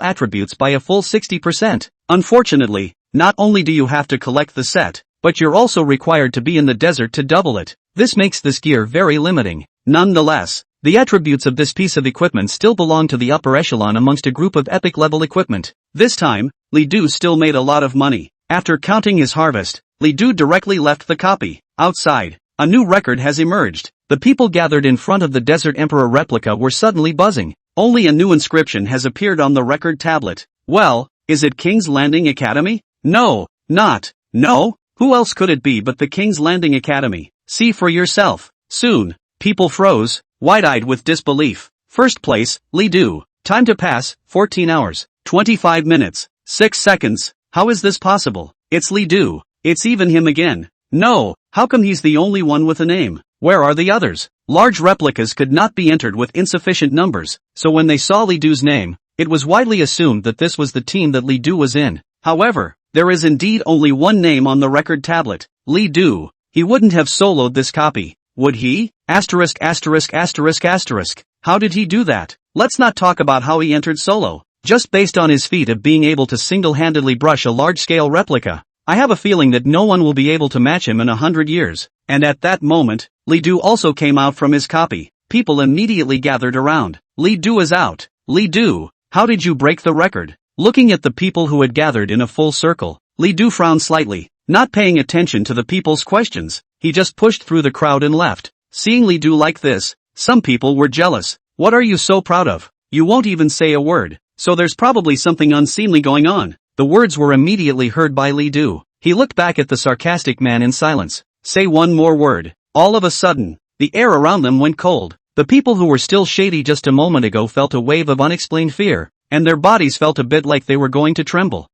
attributes by a full 60%. Unfortunately, not only do you have to collect the set, but you're also required to be in the desert to double it. This makes this gear very limiting. Nonetheless, the attributes of this piece of equipment still belong to the upper echelon amongst a group of epic-level equipment. This time, Li Du still made a lot of money. After counting his harvest, Li Du directly left the copy. Outside, a new record has emerged. The people gathered in front of the Desert Emperor replica were suddenly buzzing. Only a new inscription has appeared on the record tablet. Well, is it King's Landing Academy? No, not. No? Who else could it be but the King's Landing Academy? See for yourself. Soon, people froze, wide-eyed with disbelief. First place, Li Du. Time to pass, 14 hours, 25 minutes, 6 seconds. How is this possible? It's Li Du. It's even him again. No, how come he's the only one with a name? Where are the others? Large replicas could not be entered with insufficient numbers, so when they saw Li Du's name, it was widely assumed that this was the team that Li Du was in. However, there is indeed only one name on the record tablet, Li Du. He wouldn't have soloed this copy, would he? Asterisk asterisk asterisk asterisk. How did he do that? Let's not talk about how he entered solo. Just based on his feat of being able to single-handedly brush a large-scale replica, I have a feeling that no one will be able to match him in 100 years. And at that moment, Li Du also came out from his copy. People immediately gathered around. Li Du is out. Li Du, how did you break the record? Looking at the people who had gathered in a full circle, Li Du frowned slightly, not paying attention to the people's questions. He just pushed through the crowd and left. Seeing Li Du like this, some people were jealous. What are you so proud of? You won't even say a word. So there's probably something unseemly going on. The words were immediately heard by Li Du. He looked back at the sarcastic man in silence. Say one more word. All of a sudden, the air around them went cold. The people who were still shady just a moment ago felt a wave of unexplained fear, and their bodies felt a bit like they were going to tremble.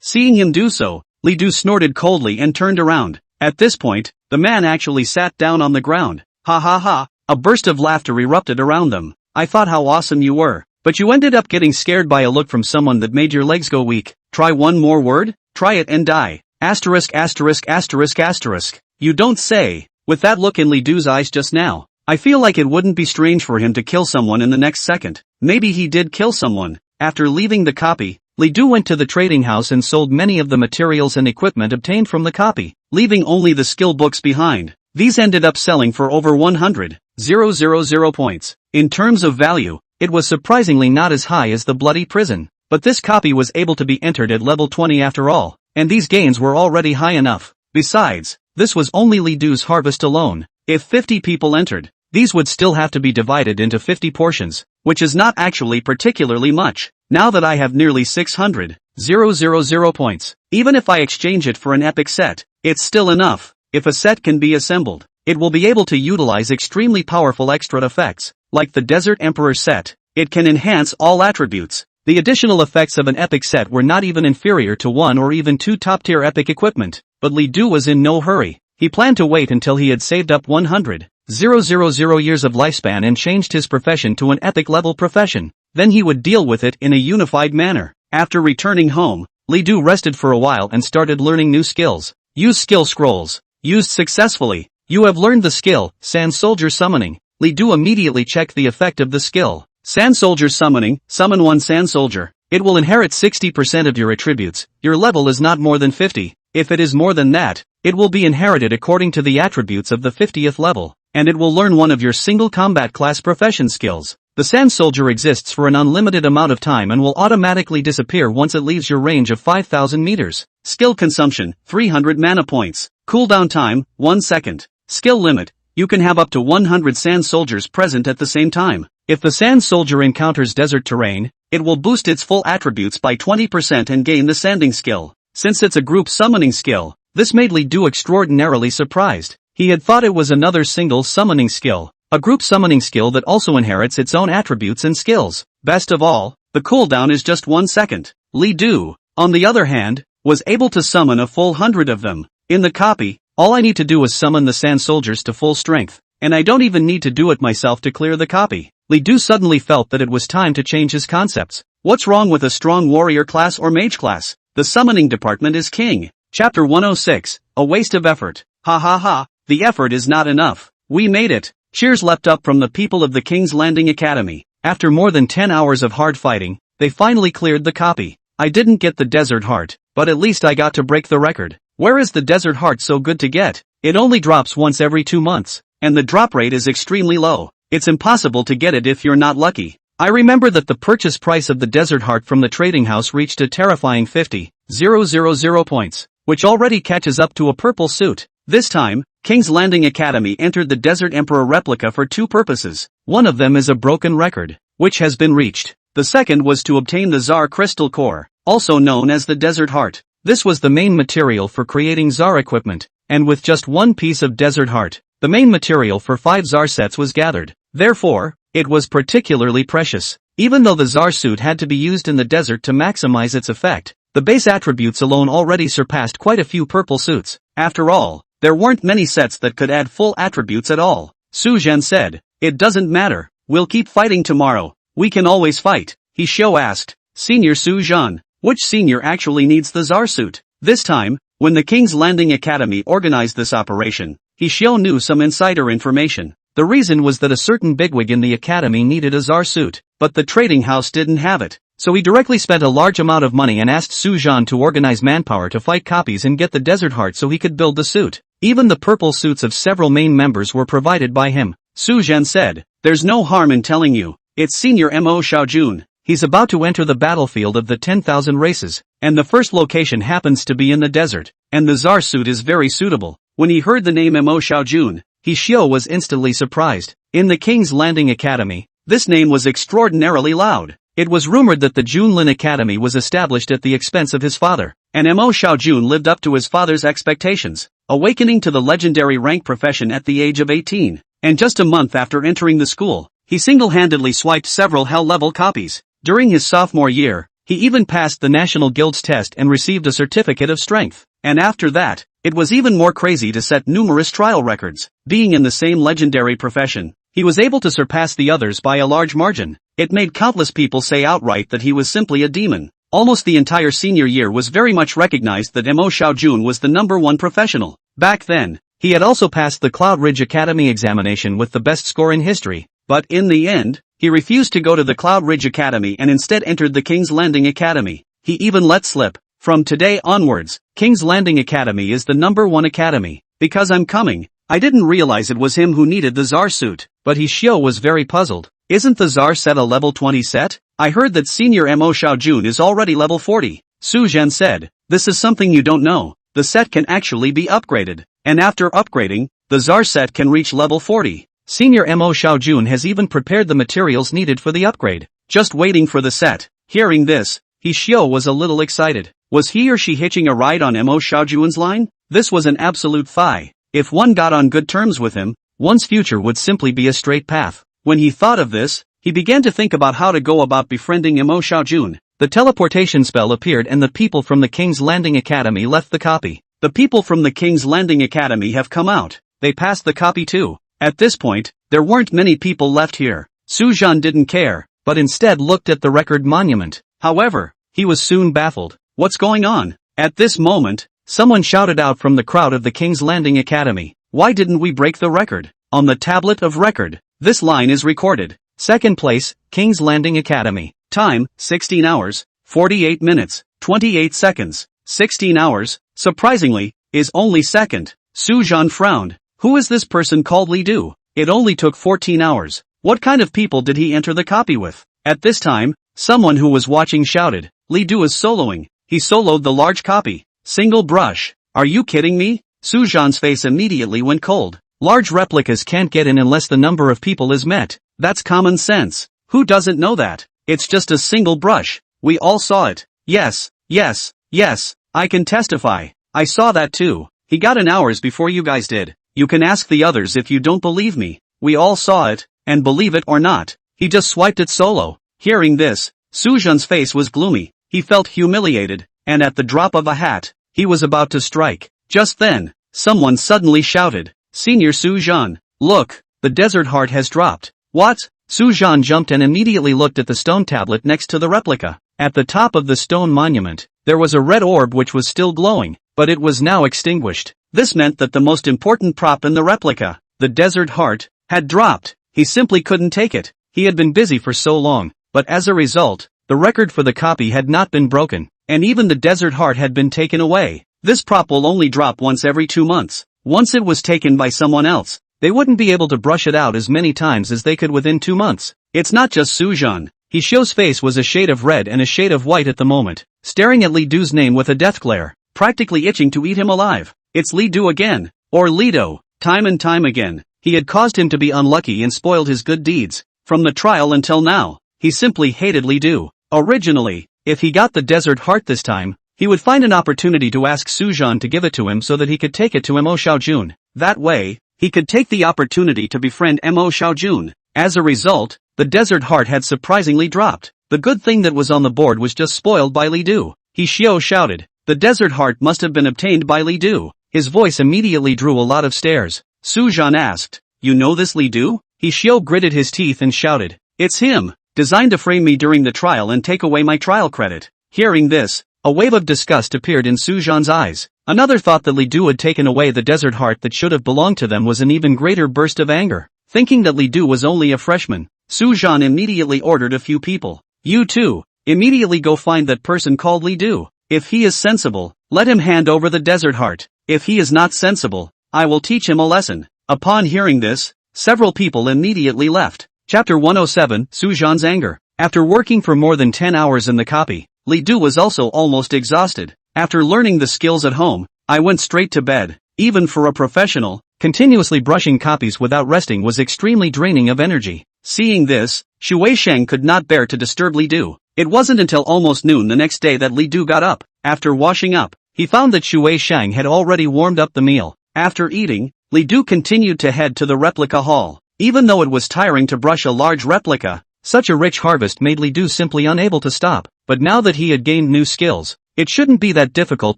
Seeing him do so, Li Du snorted coldly and turned around. At this point, the man actually sat down on the ground. Ha ha ha, a burst of laughter erupted around them. I thought how awesome you were. But you ended up getting scared by a look from someone that made your legs go weak. Try one more word? Try it and die. Asterisk asterisk asterisk asterisk. You don't say. With that look in Li Du's eyes just now, I feel like it wouldn't be strange for him to kill someone in the next second. Maybe he did kill someone. After leaving the copy, Li Du went to the trading house and sold many of the materials and equipment obtained from the copy, leaving only the skill books behind. These ended up selling for over 100,000 points. In terms of value, it was surprisingly not as high as the Bloody Prison, but this copy was able to be entered at level 20 after all, and these gains were already high enough. Besides, this was only Li Du's harvest alone. If 50 people entered, these would still have to be divided into 50 portions, which is not actually particularly much. Now that I have nearly 600,000 points, even if I exchange it for an epic set, it's still enough. If a set can be assembled, it will be able to utilize extremely powerful extra effects. Like the Desert Emperor set, it can enhance all attributes. The additional effects of an epic set were not even inferior to 1 or even 2 top-tier epic equipment, but Li Du was in no hurry. He planned to wait until he had saved up 100,000 years of lifespan and changed his profession to an epic-level profession. Then he would deal with it in a unified manner. After returning home, Li Du rested for a while and started learning new skills. Use skill scrolls. Used successfully. You have learned the skill, Sand Soldier Summoning. Li Du immediately checked the effect of the skill. Sand Soldier Summoning, summon one Sand Soldier. It will inherit 60% of your attributes. Your level is not more than 50. If it is more than that, it will be inherited according to the attributes of the 50th level, and it will learn one of your single combat class profession skills. The Sand Soldier exists for an unlimited amount of time and will automatically disappear once it leaves your range of 5,000 meters. Skill consumption, 300 mana points. Cooldown time, 1 second. Skill limit. You can have up to 100 Sand Soldiers present at the same time. If the Sand Soldier encounters desert terrain, it will boost its full attributes by 20% and gain the sanding skill. Since it's a group summoning skill, this made Li Du extraordinarily surprised. He had thought it was another single summoning skill, a group summoning skill that also inherits its own attributes and skills. Best of all, the cooldown is just 1 second. Li Du, on the other hand, was able to summon a full 100 of them. In the copy, all I need to do is summon the Sand Soldiers to full strength, and I don't even need to do it myself to clear the copy. Li Du suddenly felt that it was time to change his concepts. What's wrong with a strong warrior class or mage class? The summoning department is king. Chapter 106, a waste of effort. Ha ha ha, the effort is not enough. We made it. Cheers leapt up from the people of the King's Landing Academy. After more than 10 hours of hard fighting, they finally cleared the copy. I didn't get the Desert Heart, but at least I got to break the record. Where is the Desert Heart so good to get? It only drops once every 2 months, and the drop rate is extremely low. It's impossible to get it if you're not lucky. I remember that the purchase price of the Desert Heart from the trading house reached a terrifying 50,000 points, which already catches up to a purple suit. This time, King's Landing Academy entered the Desert Emperor replica for two purposes. One of them is a broken record, which has been reached. The second was to obtain the Tsar Crystal Core, also known as the Desert Heart. This was the main material for creating Tsar equipment, and with just one piece of Desert Heart, the main material for 5 Tsar sets was gathered. Therefore, it was particularly precious. Even though the Tsar suit had to be used in the desert to maximize its effect, the base attributes alone already surpassed quite a few purple suits. After all, there weren't many sets that could add full attributes at all. Su Zhen said, "It doesn't matter, we'll keep fighting tomorrow. We can always fight." Hishio asked, "Senior Su Zhen, which senior actually needs the Tsar suit?" This time, when the King's Landing Academy organized this operation, Hishio knew some insider information. The reason was that a certain bigwig in the academy needed a Tsar suit, but the trading house didn't have it. So he directly spent a large amount of money and asked Su Zhen to organize manpower to fight copies and get the Desert Heart so he could build the suit. Even the purple suits of several main members were provided by him. Su Zhen said, "There's no harm in telling you. It's Senior Mo Xiaojun. He's about to enter the battlefield of the 10,000 races, and the first location happens to be in the desert, and the Tsar suit is very suitable." When he heard the name Mo Xiaojun, Hishio was instantly surprised. In the King's Landing Academy, this name was extraordinarily loud. It was rumored that the Junlin Academy was established at the expense of his father, and Mo Xiaojun lived up to his father's expectations, awakening to the legendary rank profession at the age of 18. And just a month after entering the school, he single-handedly swiped several hell-level copies. During his sophomore year, he even passed the National Guild's test and received a certificate of strength. And after that, it was even more crazy to set numerous trial records. Being in the same legendary profession, he was able to surpass the others by a large margin. It made countless people say outright that he was simply a demon. Almost the entire senior year was very much recognized that Mo Xiaojun was the #1 professional. Back then, he had also passed the Cloud Ridge Academy examination with the best score in history, but in the end, he refused to go to the Cloud Ridge Academy and instead entered the King's Landing Academy. He even let slip, "From today onwards, King's Landing Academy is the #1 academy, because I'm coming." I didn't realize it was him who needed the Tsar suit, but Hishio was very puzzled. "Isn't the Tsar set a level 20 set? I heard that Senior Mo Xiaojun is already level 40. Su Zhen said, "This is something you don't know. The set can actually be upgraded, and after upgrading, the Tsar set can reach level 40. Senior Mo Xiaojun has even prepared the materials needed for the upgrade, just waiting for the set." Hearing this, Hishio was a little excited. Was he or she hitching a ride on Mo Xiaojun's line? This was an absolute fi. If one got on good terms with him, one's future would simply be a straight path. When he thought of this, he began to think about how to go about befriending Mo Xiaojun. The teleportation spell appeared and the people from the King's Landing Academy left the copy. The people from the King's Landing Academy have come out. They passed the copy too. At this point, there weren't many people left here. Su Zhen didn't care, but instead looked at the record monument. However, he was soon baffled. What's going on? At this moment, someone shouted out from the crowd of the King's Landing Academy, "Why didn't we break the record?" On the tablet of record, this line is recorded. Second place, King's Landing Academy. Time, 16 hours, 48 minutes, 28 seconds. 16 hours, surprisingly, is only second. Su Zhen frowned. Who is this person called Li Du? It only took 14 hours. What kind of people did he enter the copy with? At this time, someone who was watching shouted, "Li Du is soloing. He soloed the large copy. Single brush. Are you kidding me?" Su Zhen's face immediately went cold. Large replicas can't get in unless the number of people is met. That's common sense. Who doesn't know that? It's just a single brush. We all saw it. Yes, yes, yes, I can testify. I saw that too. He got in hours before you guys did. You can ask the others if you don't believe me. We all saw it, and believe it or not, he just swiped it solo. Hearing this, Su Zhen's face was gloomy. He felt humiliated, and at the drop of a hat, he was about to strike. Just then, someone suddenly shouted, "Senior Su Zhen, look, the Desert Heart has dropped." What? Su Zhen jumped and immediately looked at the stone tablet next to the replica. At the top of the stone monument, there was a red orb which was still glowing, but it was now extinguished. This meant that the most important prop in the replica, the Desert Heart, had dropped. He simply couldn't take it. He had been busy for so long, but as a result, the record for the copy had not been broken, and even the Desert Heart had been taken away. This prop will only drop once every 2 months. Once it was taken by someone else, they wouldn't be able to brush it out as many times as they could within 2 months. It's not just Sujan. He Xiu's face was a shade of red and a shade of white at the moment, staring at Li Du's name with a death glare, practically itching to eat him alive. It's Li Du again. Or Lido. Time and time again, he had caused him to be unlucky and spoiled his good deeds. From the trial until now, he simply hated Li Du. Originally, if he got the desert heart this time, he would find an opportunity to ask Sujan to give it to him so that he could take it to Mo Xiaojun. That way, he could take the opportunity to befriend Mo Xiaojun. As a result, the desert heart had surprisingly dropped. The good thing that was on the board was just spoiled by Li Du. He Xiu shouted. The desert heart must have been obtained by Li Du. His voice immediately drew a lot of stares. Sujan asked, "You know this Li Du?" He Xiu gritted his teeth and shouted, "It's him, designed to frame me during the trial and take away my trial credit." Hearing this, a wave of disgust appeared in Sujan's eyes. Another thought that Li Du had taken away the desert heart that should have belonged to them was an even greater burst of anger. Thinking that Li Du was only a freshman, Sujan immediately ordered a few people. "You two, immediately go find that person called Li Du. If he is sensible, let him hand over the desert heart. If he is not sensible, I will teach him a lesson." Upon hearing this, several people immediately left. Chapter 107, Sujan's Anger. After working for more than 10 hours in the copy, Li Du was also almost exhausted. After learning the skills at home, I went straight to bed. Even for a professional, continuously brushing copies without resting was extremely draining of energy. Seeing this, Shui Sheng could not bear to disturb Li Du. It wasn't until almost noon the next day that Li Du got up. After washing up, he found that Shui Sheng had already warmed up the meal. After eating, Li Du continued to head to the replica hall. Even though it was tiring to brush a large replica, such a rich harvest made Li Du simply unable to stop. But now that he had gained new skills, it shouldn't be that difficult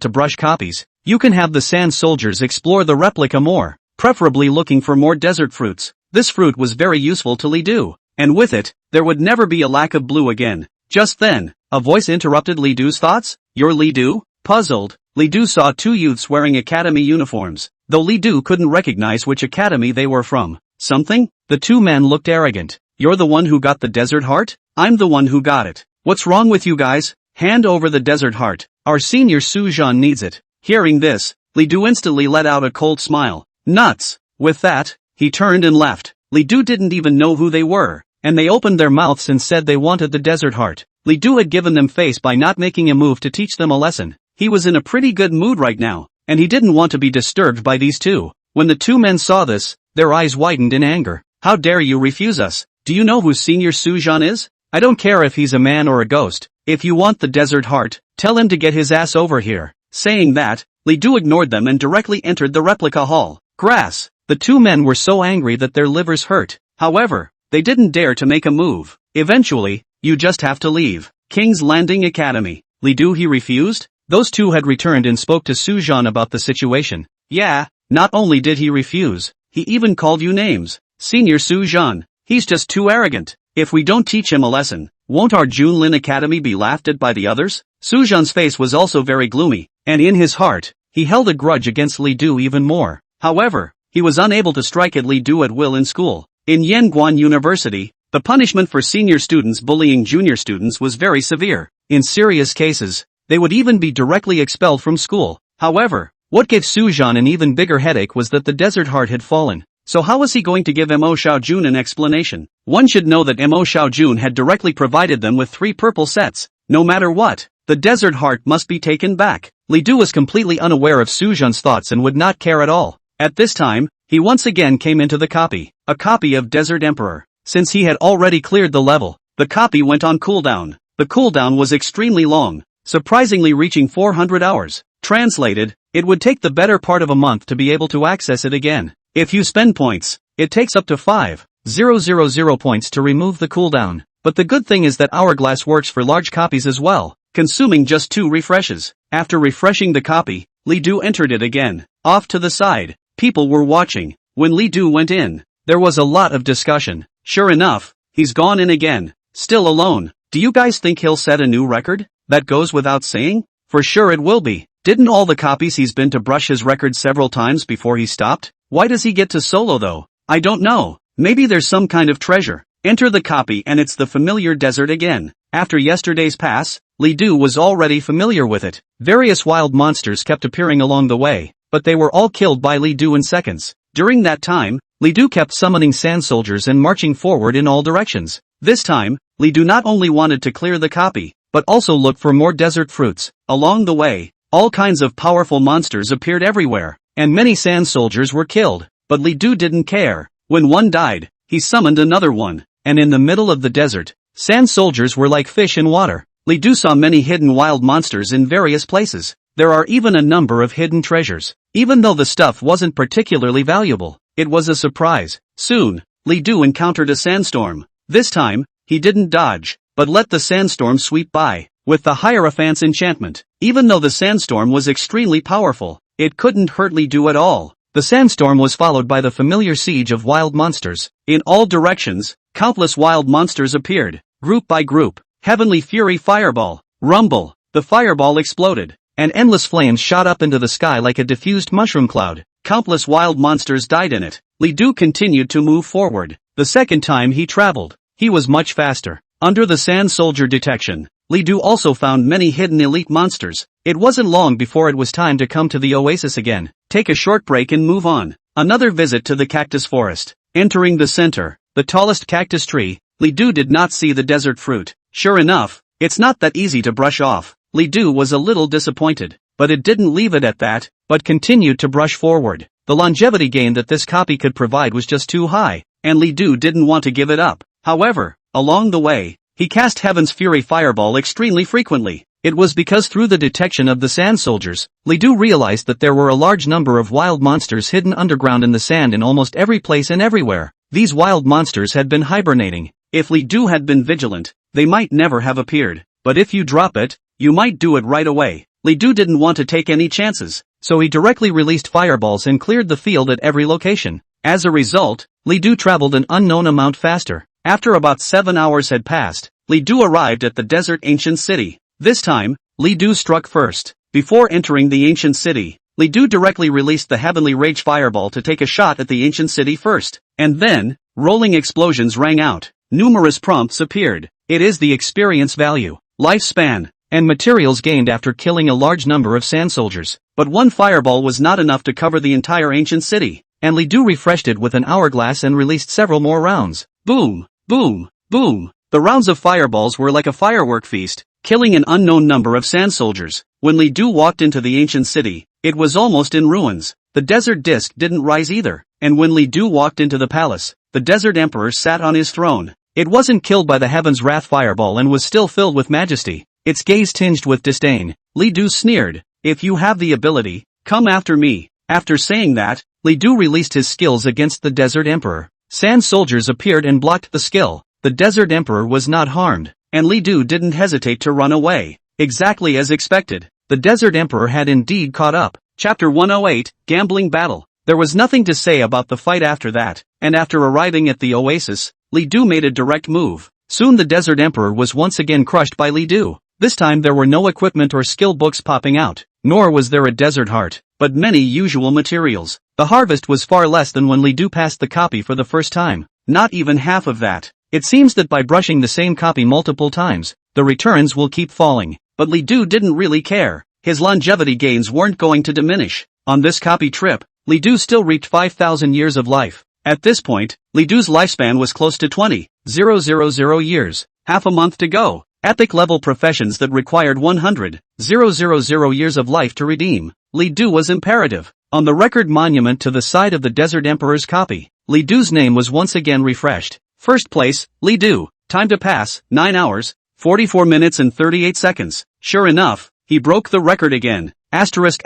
to brush copies. You can have the sand soldiers explore the replica more, preferably looking for more desert fruits. This fruit was very useful to Li Du, and with it, there would never be a lack of blue again. Just then, a voice interrupted Li Du's thoughts. "You're Li Du?" Puzzled, Li Du saw two youths wearing academy uniforms, though Li Du couldn't recognize which academy they were from. "Something?" The two men looked arrogant. "You're the one who got the desert heart?" "I'm the one who got it." "What's wrong with you guys? Hand over the desert heart. Our senior Sujan needs it." Hearing this, Li Du instantly let out a cold smile. "Nuts!" With that, he turned and left. Li Du didn't even know who they were, and they opened their mouths and said they wanted the desert heart. Li Du had given them face by not making a move to teach them a lesson. He was in a pretty good mood right now, and he didn't want to be disturbed by these two. When the two men saw this, their eyes widened in anger. "How dare you refuse us? Do you know who Senior Sujan is? I don't care if he's a man or a ghost. If you want the desert heart, tell him to get his ass over here." Saying that, Li Du ignored them and directly entered the replica hall. Grass. The two men were so angry that their livers hurt. However, they didn't dare to make a move. Eventually, "You just have to leave. King's Landing Academy." Li Du, he refused? Those two had returned and spoke to Sujan about the situation. "Yeah, not only did he refuse, he even called you names. Senior Sujan, he's just too arrogant. If we don't teach him a lesson, won't our Junlin Academy be laughed at by the others?" Sujan's face was also very gloomy, and in his heart, he held a grudge against Li Du even more. However, he was unable to strike at Li Du at will in school. In Yanguan University, the punishment for senior students bullying junior students was very severe. In serious cases, they would even be directly expelled from school. However, what gave Sujan an even bigger headache was that the desert heart had fallen. So how was he going to give Mo Xiaojun an explanation? One should know that Mo Xiaojun had directly provided them with 3 purple sets. No matter what, the desert heart must be taken back. Li Du was completely unaware of Sujan's thoughts and would not care at all. At this time, he once again came into the copy. A copy of Desert Emperor. Since he had already cleared the level, the copy went on cooldown. The cooldown was extremely long, surprisingly reaching 400 hours. Translated, it would take the better part of a month to be able to access it again. If you spend points, it takes up to 5,000 points to remove the cooldown. But the good thing is that Hourglass works for large copies as well, consuming just 2 refreshes. After refreshing the copy, Li Du entered it again. Off to the side, people were watching. When Li Du went in, there was a lot of discussion. Sure enough, he's gone in again. Still alone. Do you guys think he'll set a new record? That goes without saying? For sure it will be. Didn't all the copies he's been to brush his record several times before he stopped? Why does he get to solo though? I don't know. Maybe there's some kind of treasure. Enter the copy and it's the familiar desert again. After yesterday's pass, Li Du was already familiar with it. Various wild monsters kept appearing along the way, but they were all killed by Li Du in seconds. During that time, Li Du kept summoning sand soldiers and marching forward in all directions. This time, Li Du not only wanted to clear the copy, but also look for more desert fruits. Along the way, all kinds of powerful monsters appeared everywhere, and many sand soldiers were killed, but Li Du didn't care. When one died, he summoned another one, and in the middle of the desert, sand soldiers were like fish in water. Li Du saw many hidden wild monsters in various places. There are even a number of hidden treasures. Even though the stuff wasn't particularly valuable, it was a surprise. Soon, Li Du encountered a sandstorm. This time, he didn't dodge, but let the sandstorm sweep by. With the Hierophant's enchantment, even though the sandstorm was extremely powerful, it couldn't hurt Li Du at all. The sandstorm was followed by the familiar siege of wild monsters. In all directions, countless wild monsters appeared, group by group. Heavenly Fury Fireball. Rumble. The fireball exploded, and endless flames shot up into the sky like a diffused mushroom cloud. Countless wild monsters died in it. Li Du continued to move forward. The second time he traveled, he was much faster. Under the sand soldier detection, Li Du also found many hidden elite monsters. It wasn't long before it was time to come to the oasis again, take a short break and move on. Another visit to the cactus forest. Entering the center, the tallest cactus tree, Li Du did not see the desert fruit. Sure enough, it's not that easy to brush off. Li Du was a little disappointed, but it didn't leave it at that, but continued to brush forward. The longevity gain that this copy could provide was just too high, and Li Du didn't want to give it up. However, along the way, he cast Heaven's Fury Fireball extremely frequently. It was because through the detection of the sand soldiers, Li Du realized that there were a large number of wild monsters hidden underground in the sand in almost every place and everywhere. These wild monsters had been hibernating. If Li Du had been vigilant, they might never have appeared. But if you drop it, you might do it right away. Li Du didn't want to take any chances, so he directly released fireballs and cleared the field at every location. As a result, Li Du traveled an unknown amount faster. After about 7 hours had passed, Li Du arrived at the desert ancient city. This time, Li Du struck first. Before entering the ancient city, Li Du directly released the Heavenly Rage Fireball to take a shot at the ancient city first. And then, rolling explosions rang out. Numerous prompts appeared. It is the experience value, lifespan, and materials gained after killing a large number of sand soldiers. But one fireball was not enough to cover the entire ancient city, and Li Du refreshed it with an hourglass and released several more rounds. Boom, boom, boom. The rounds of fireballs were like a firework feast, killing an unknown number of sand soldiers. When Li Du walked into the ancient city, it was almost in ruins. The desert disk didn't rise either, and when Li Du walked into the palace, the desert emperor sat on his throne. It wasn't killed by the Heaven's Wrath Fireball and was still filled with majesty, its gaze tinged with disdain. Li Du sneered, "If you have the ability, come after me." After saying that, Li Du released his skills against the desert emperor. Sand soldiers appeared and blocked the skill. The desert emperor was not harmed, and Li Du didn't hesitate to run away. Exactly as expected, the desert emperor had indeed caught up. Chapter 108, Gambling Battle. There was nothing to say about the fight after that, and after arriving at the oasis, Li Du made a direct move. Soon the desert emperor was once again crushed by Li Du. This time there were no equipment or skill books popping out, nor was there a desert heart, but many usual materials. The harvest was far less than when Li Du passed the copy for the first time, not even half of that. It seems that by brushing the same copy multiple times, the returns will keep falling, but Li Du didn't really care. His longevity gains weren't going to diminish. On this copy trip, Li Du still reached 5,000 years of life. At this point, Li Du's lifespan was close to 20,000 years, half a month to go. Epic level professions that required 100,000 years of life to redeem. Li Du was imperative. On the record monument to the side of the Desert Emperor's copy, Li Du's name was once again refreshed. First place, Li Du. Time to pass, 9 hours, 44 minutes and 38 seconds. Sure enough, he broke the record again. Asterisk.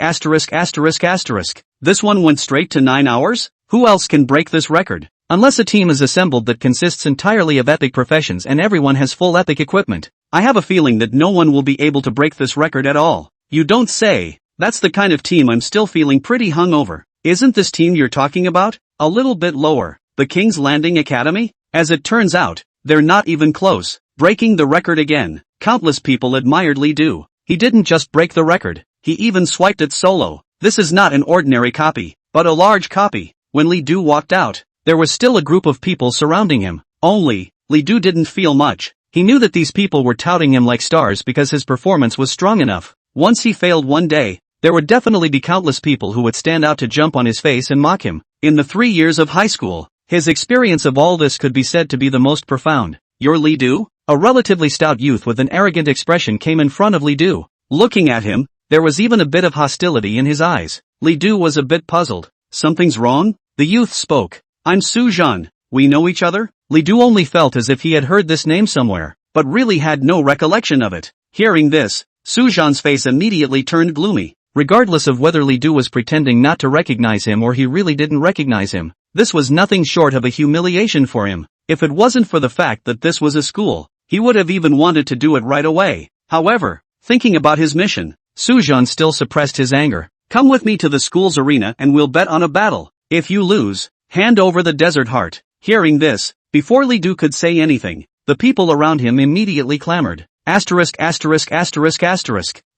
This one went straight to 9 hours? Who else can break this record? Unless a team is assembled that consists entirely of epic professions and everyone has full epic equipment. I have a feeling that no one will be able to break this record at all. You don't say. That's the kind of team I'm still feeling pretty hungover. Isn't this team you're talking about? A little bit lower. The King's Landing Academy? As it turns out, they're not even close. Breaking the record again. Countless people admired Li Du. He didn't just break the record, he even swiped it solo. This is not an ordinary copy, but a large copy. When Li Du walked out, there was still a group of people surrounding him. Only, Li Du didn't feel much. He knew that these people were touting him like stars because his performance was strong enough. Once he failed one day, there would definitely be countless people who would stand out to jump on his face and mock him. In the 3 years of high school, his experience of all this could be said to be the most profound. "You're Li Du?" A relatively stout youth with an arrogant expression came in front of Li Du. Looking at him, there was even a bit of hostility in his eyes. Li Du was a bit puzzled. "Something's wrong?" The youth spoke. "I'm Su Zhan. We know each other?" Li Du only felt as if he had heard this name somewhere, but really had no recollection of it. Hearing this, Su Zhan's face immediately turned gloomy. Regardless of whether Li Du was pretending not to recognize him or he really didn't recognize him, this was nothing short of a humiliation for him. If it wasn't for the fact that this was a school, he would have even wanted to do it right away. However, thinking about his mission, Su Zhan still suppressed his anger. "Come with me to the school's arena and we'll bet on a battle. If you lose, hand over the desert heart." Hearing this, before Li Du could say anything, the people around him immediately clamored.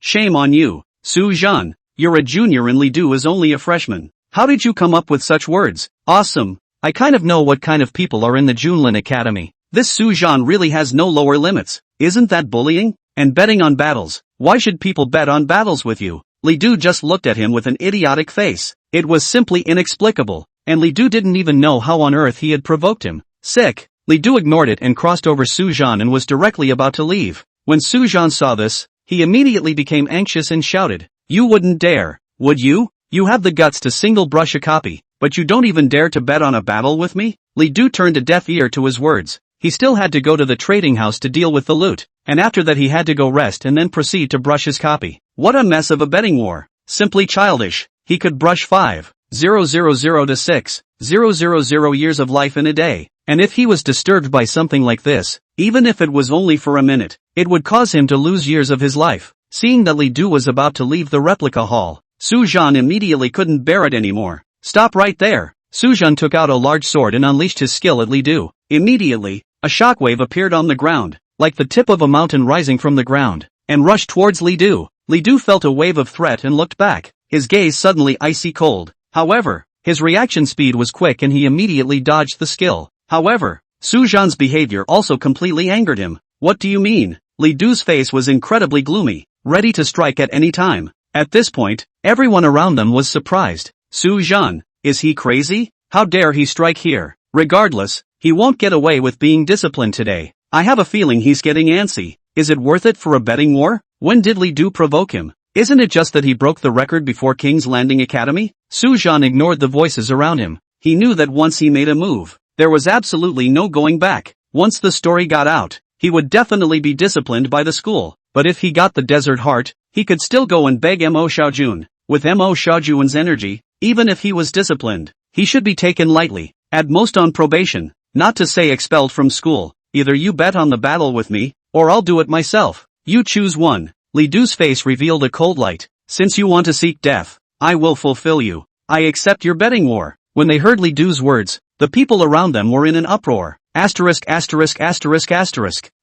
Shame on you, Su Zhan. You're a junior and Li Du is only a freshman. How did you come up with such words? Awesome. I kind of know what kind of people are in the Junlin Academy. This Su Zhan really has no lower limits. Isn't that bullying? And betting on battles. Why should people bet on battles with you? Li Du just looked at him with an idiotic face. It was simply inexplicable, and Li Du didn't even know how on earth he had provoked him. Sick. Li Du ignored it and crossed over Su Zhan and was directly about to leave. When Su Zhan saw this, he immediately became anxious and shouted, "You wouldn't dare, would you? You have the guts to single brush a copy, but you don't even dare to bet on a battle with me?" Li Du turned a deaf ear to his words. He still had to go to the trading house to deal with the loot, and after that he had to go rest and then proceed to brush his copy. What a mess of a betting war. Simply childish. He could brush 5,000 to 6,000 years of life in a day, and if he was disturbed by something like this, even if it was only for a minute, it would cause him to lose years of his life. Seeing that Li Du was about to leave the replica hall, Su Zhan immediately couldn't bear it anymore. "Stop right there." Su Zhan took out a large sword and unleashed his skill at Li Du. Immediately, a shockwave appeared on the ground, like the tip of a mountain rising from the ground, and rushed towards Li Du. Li Du felt a wave of threat and looked back, his gaze suddenly icy cold. However, his reaction speed was quick and he immediately dodged the skill. However, Su Zhan's behavior also completely angered him. "What do you mean?" Li Du's face was incredibly gloomy, ready to strike at any time. At this point, everyone around them was surprised. Su Zhan, is he crazy? How dare he strike here? Regardless, he won't get away with being disciplined today. I have a feeling he's getting antsy. Is it worth it for a betting war? When did Li Du provoke him? Isn't it just that he broke the record before King's Landing Academy? Su Zhan ignored the voices around him. He knew that once he made a move, there was absolutely no going back. Once the story got out, he would definitely be disciplined by the school. But if he got the desert heart, he could still go and beg Mo Xiaojun. With Mo Xiaojun's energy, even if he was disciplined, he should be taken lightly, at most on probation, not to say expelled from school. Either you bet on the battle with me, or I'll do it myself. You choose one. Li Du's face revealed a cold light. Since you want to seek death, I will fulfill you. I accept your betting war. When they heard Li Du's words, the people around them were in an uproar.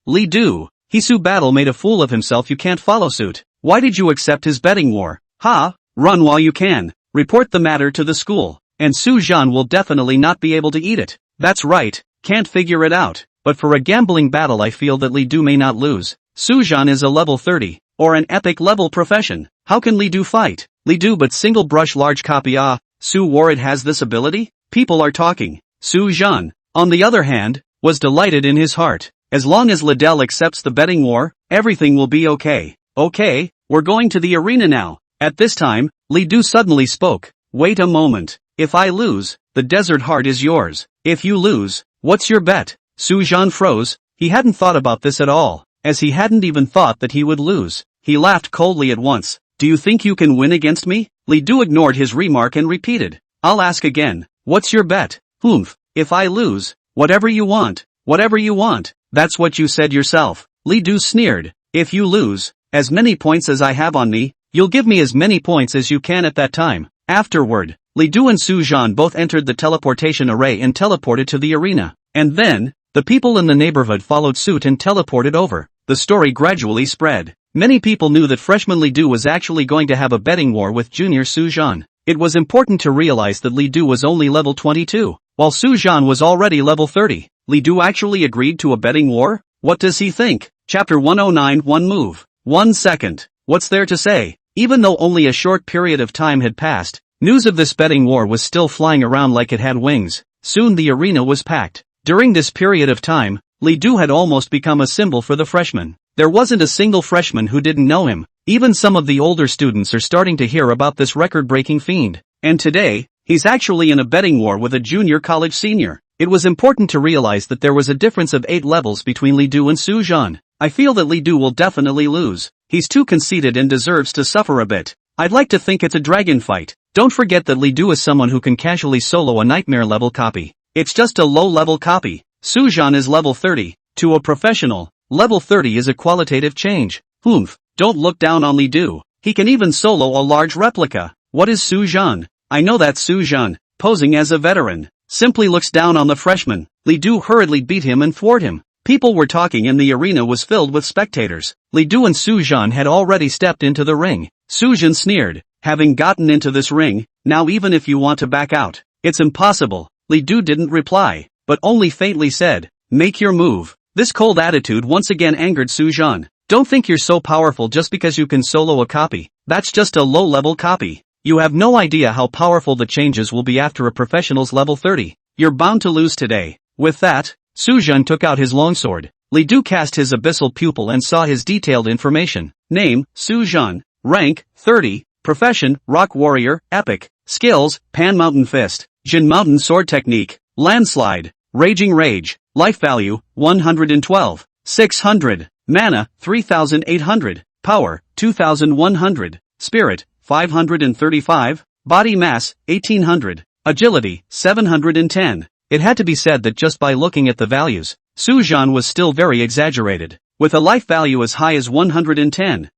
Li Du, Hisu battle made a fool of himself. You can't follow suit. Why did you accept his betting war? Ha! Run while you can. Report the matter to the school, and Su Zhan will definitely not be able to eat it. That's right, can't figure it out. But for a gambling battle I feel that Li Du may not lose. Su Zhan is a level 30, or an epic level profession. How can Li Du fight? Li Du but single brush large copy. Su Warad has this ability? People are talking. Su Zhan, on the other hand, was delighted in his heart. As long as Liddell accepts the betting war, everything will be okay. Okay, we're going to the arena now. At this time, Li Du suddenly spoke. Wait a moment. If I lose, the desert heart is yours. If you lose, what's your bet? Su Zhan froze. He hadn't thought about this at all, as he hadn't even thought that he would lose. He laughed coldly at once. Do you think you can win against me? Li Du ignored his remark and repeated. I'll ask again. What's your bet? Humph. If I lose, whatever you want. Whatever you want. That's what you said yourself. Li Du sneered. If you lose, as many points as I have on me, you'll give me as many points as you can at that time. Afterward, Li Du and Su Zhan both entered the teleportation array and teleported to the arena. And then, the people in the neighborhood followed suit and teleported over. The story gradually spread. Many people knew that freshman Li Du was actually going to have a betting war with junior Su Zhan. It was important to realize that Li Du was only level 22, while Su Zhan was already level 30. Li Du actually agreed to a betting war? What does he think? Chapter 109. One move. 1 second. What's there to say? Even though only a short period of time had passed, News of this betting war was still flying around like it had wings. Soon the arena was packed. During this period of time, Li Du had almost become a symbol for the freshmen. There wasn't a single freshman who didn't know him. Even some of the older students are starting to hear about this record-breaking fiend. And today, he's actually in a betting war with a junior college senior. It was important to realize that there was a difference of 8 levels between Li Du and Su Zhan. I feel that Li Du will definitely lose. He's too conceited and deserves to suffer a bit. I'd like to think it's a dragon fight. Don't forget that Li Du is someone who can casually solo a nightmare level copy. It's just a low-level copy. Su Zhan is level 30. To a professional, level 30 is a qualitative change. Don't look down on Li Du. He can even solo a large replica. What is Su Zhan? I know that Su Zhan, posing as a veteran, simply looks down on the freshman. Li Du hurriedly beat him and thwart him. People were talking and the arena was filled with spectators. Li Du and Su Zhan had already stepped into the ring. Su Zhan sneered, having gotten into this ring, now even if you want to back out, it's impossible. Li Du didn't reply, but only faintly said, make your move. This cold attitude once again angered Su Zhan. Don't think you're so powerful just because you can solo a copy. That's just a low-level copy. You have no idea how powerful the changes will be after a professional's level 30. You're bound to lose today. With that, Su Zhan took out his longsword. Li Du cast his abyssal pupil and saw his detailed information. Name, Su Zhan. Rank, 30. Profession, Rock Warrior, Epic. Skills, Pan Mountain Fist. Jin Mountain Sword Technique. Landslide. Raging Rage. Life Value, 112. 600. Mana, 3,800. Power, 2,100. Spirit, 535. Body Mass, 1,800. Agility, 710. It had to be said that just by looking at the values, Su Zhan was still very exaggerated. With a life value as high as 110,000,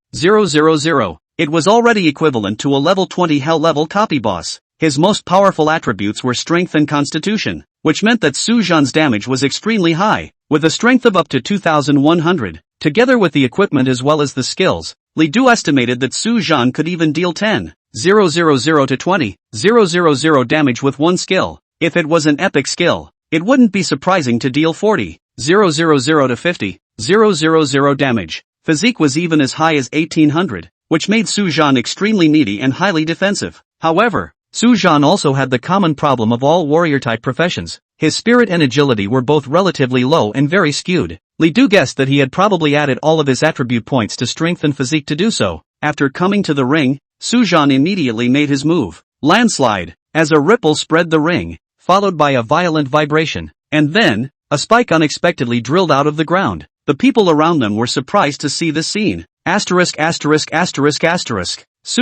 it was already equivalent to a level 20 hell-level copy boss. His most powerful attributes were strength and constitution, which meant that Su Zhan's damage was extremely high, with a strength of up to 2,100. Together with the equipment as well as the skills, Li Du estimated that Su Zhan could even deal 10,000 to 20,000 damage with one skill. If it was an epic skill, it wouldn't be surprising to deal 40,000 to 50,000 damage. Physique was even as high as 1,800, which made Su Zhan extremely needy and highly defensive. However, Su Zhan also had the common problem of all warrior-type professions. His spirit and agility were both relatively low and very skewed. Li Du guessed that he had probably added all of his attribute points to strength and physique to do so. After coming to the ring, Su Zhan immediately made his move. Landslide, as a ripple spread the ring, followed by a violent vibration, and then, a spike unexpectedly drilled out of the ground. The people around them were surprised to see this scene. Su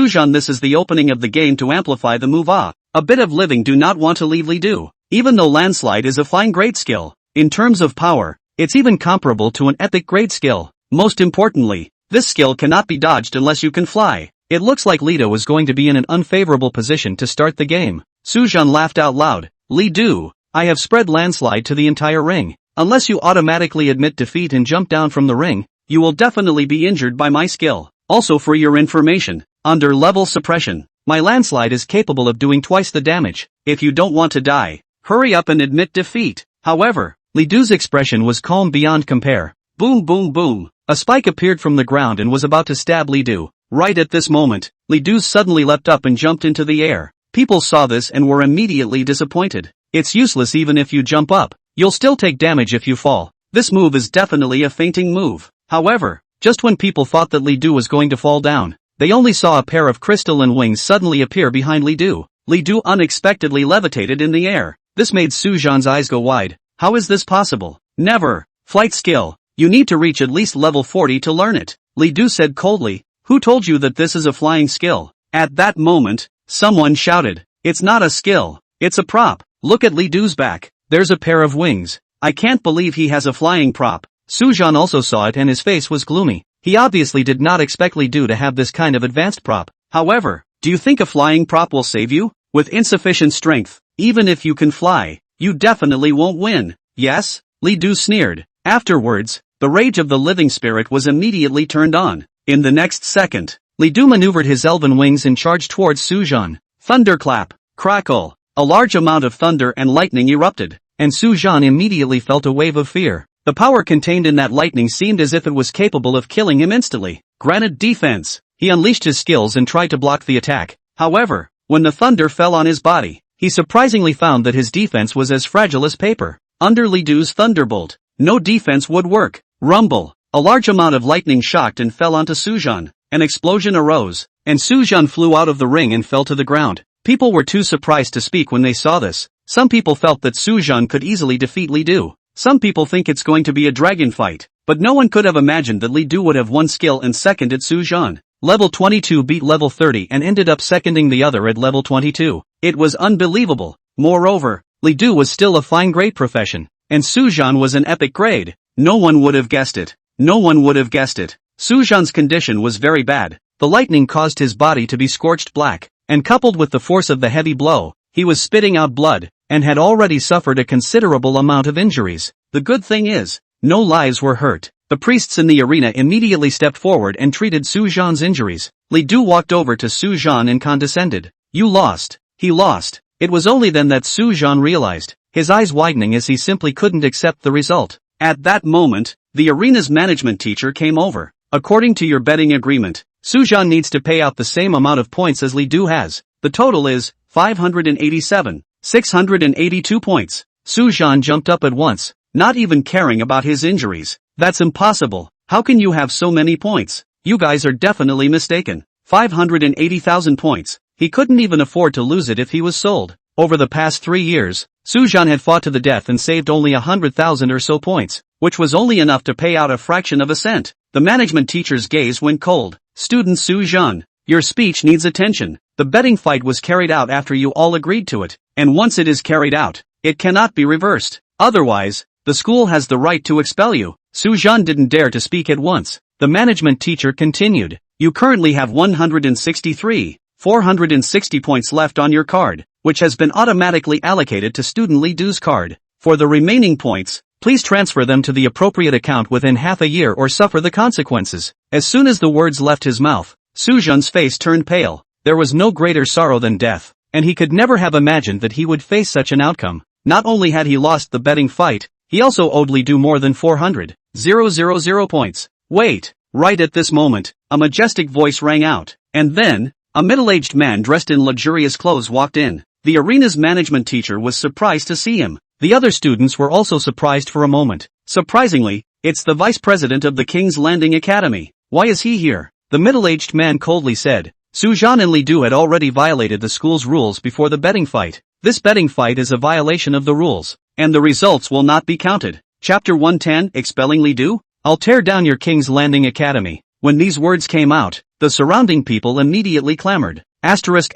Zhan, this is the opening of the game to amplify the move. A bit of living do not want to leave Li Du. Even though Landslide is a fine great skill, in terms of power, it's even comparable to an epic great skill. Most importantly, this skill cannot be dodged unless you can fly. It looks like Li Du is going to be in an unfavorable position to start the game. Su Zhan laughed out loud. Li Du, I have spread Landslide to the entire ring. Unless you automatically admit defeat and jump down from the ring, you will definitely be injured by my skill. Also for your information, under level suppression, my Landslide is capable of doing twice the damage. If you don't want to die, hurry up and admit defeat. However, Li Du's expression was calm beyond compare. Boom boom boom. A spike appeared from the ground and was about to stab Li Du. Right at this moment, Li Du suddenly leapt up and jumped into the air. People saw this and were immediately disappointed. It's useless even if you jump up. You'll still take damage if you fall. This move is definitely a fainting move. However, just when people thought that Li Du was going to fall down, they only saw a pair of crystalline wings suddenly appear behind Li Du. Li Du unexpectedly levitated in the air. This made Su Zhan's eyes go wide. How is this possible? Never. Flight skill. You need to reach at least level 40 to learn it. Li Du said coldly. Who told you that this is a flying skill? At that moment, someone shouted. It's not a skill. It's a prop. Look at Li Du's back. There's a pair of wings. I can't believe he has a flying prop. Su Zhan also saw it and his face was gloomy. He obviously did not expect Li Du to have this kind of advanced prop. However, do you think a flying prop will save you? With insufficient strength, even if you can fly, you definitely won't win. Yes? Li Du sneered. Afterwards, the rage of the living spirit was immediately turned on. In the next second, Li Du maneuvered his elven wings and charged towards Su Zhan. Thunderclap. Crackle. A large amount of thunder and lightning erupted, and Su Zhan immediately felt a wave of fear. The power contained in that lightning seemed as if it was capable of killing him instantly. Granted defense. He unleashed his skills and tried to block the attack. However, When the thunder fell on his body, he surprisingly found that his defense was as fragile as paper. Under Li Du's thunderbolt, no defense would work. Rumble. A large amount of lightning shocked and fell onto Sujan. An explosion arose, and Sujan flew out of the ring and fell to the ground. People were too surprised to speak when they saw this. Some people felt that Sujan could easily defeat Li Du. Some people think it's going to be a dragon fight, but no one could have imagined that Li Du would have won skill and seconded Sujan. Level 22 beat level 30 and ended up seconding the other at level 22. It was unbelievable. Moreover, Li Du was still a fine grade profession, and Sujan was an epic grade. No one would have guessed it. No one would have guessed it. Sujan's condition was very bad. The lightning caused his body to be scorched black, and coupled with the force of the heavy blow, he was spitting out blood, and had already suffered a considerable amount of injuries. The good thing is, no lives were hurt. The priests in the arena immediately stepped forward and treated Sujan's injuries. Li Du walked over to Sujan and condescended. You lost. He lost. It was only then that Sujan realized, his eyes widening as he simply couldn't accept the result. At that moment, the arena's management teacher came over. According to your betting agreement, Sujan needs to pay out the same amount of points as Li Du has. The total is 587, 682 points. Sujan jumped up at once, not even caring about his injuries. That's impossible. How can you have so many points? You guys are definitely mistaken. 580,000 points. He couldn't even afford to lose it if he was sold. Over the past 3 years, Sujan had fought to the death and saved only 100,000 or so points, which was only enough to pay out a fraction of a cent. The management teacher's gaze went cold. Student Sujan, your speech needs attention. The betting fight was carried out after you all agreed to it, and once it is carried out, it cannot be reversed. Otherwise, the school has the right to expel you. Sujan didn't dare to speak at once. The management teacher continued. You currently have 163,460 points left on your card, which has been automatically allocated to student Li Du's card. For the remaining points, please transfer them to the appropriate account within half a year or suffer the consequences. As soon as the words left his mouth, Sujan's face turned pale. There was no greater sorrow than death, and he could never have imagined that he would face such an outcome. Not only had he lost the betting fight, he also owed Li Du more than 400,000 points. Wait! Right at this moment, a majestic voice rang out, and then, a middle-aged man dressed in luxurious clothes walked in. The arena's management teacher was surprised to see him. The other students were also surprised for a moment. Surprisingly, it's the vice president of the King's Landing Academy. Why is he here? The middle-aged man coldly said. Sujan and Li Du had already violated the school's rules before the betting fight. This betting fight is a violation of the rules, and the results will not be counted. Chapter 110, Expelling Li Du? I'll tear down your King's Landing Academy. When these words came out, the surrounding people immediately clamored. Asterisk.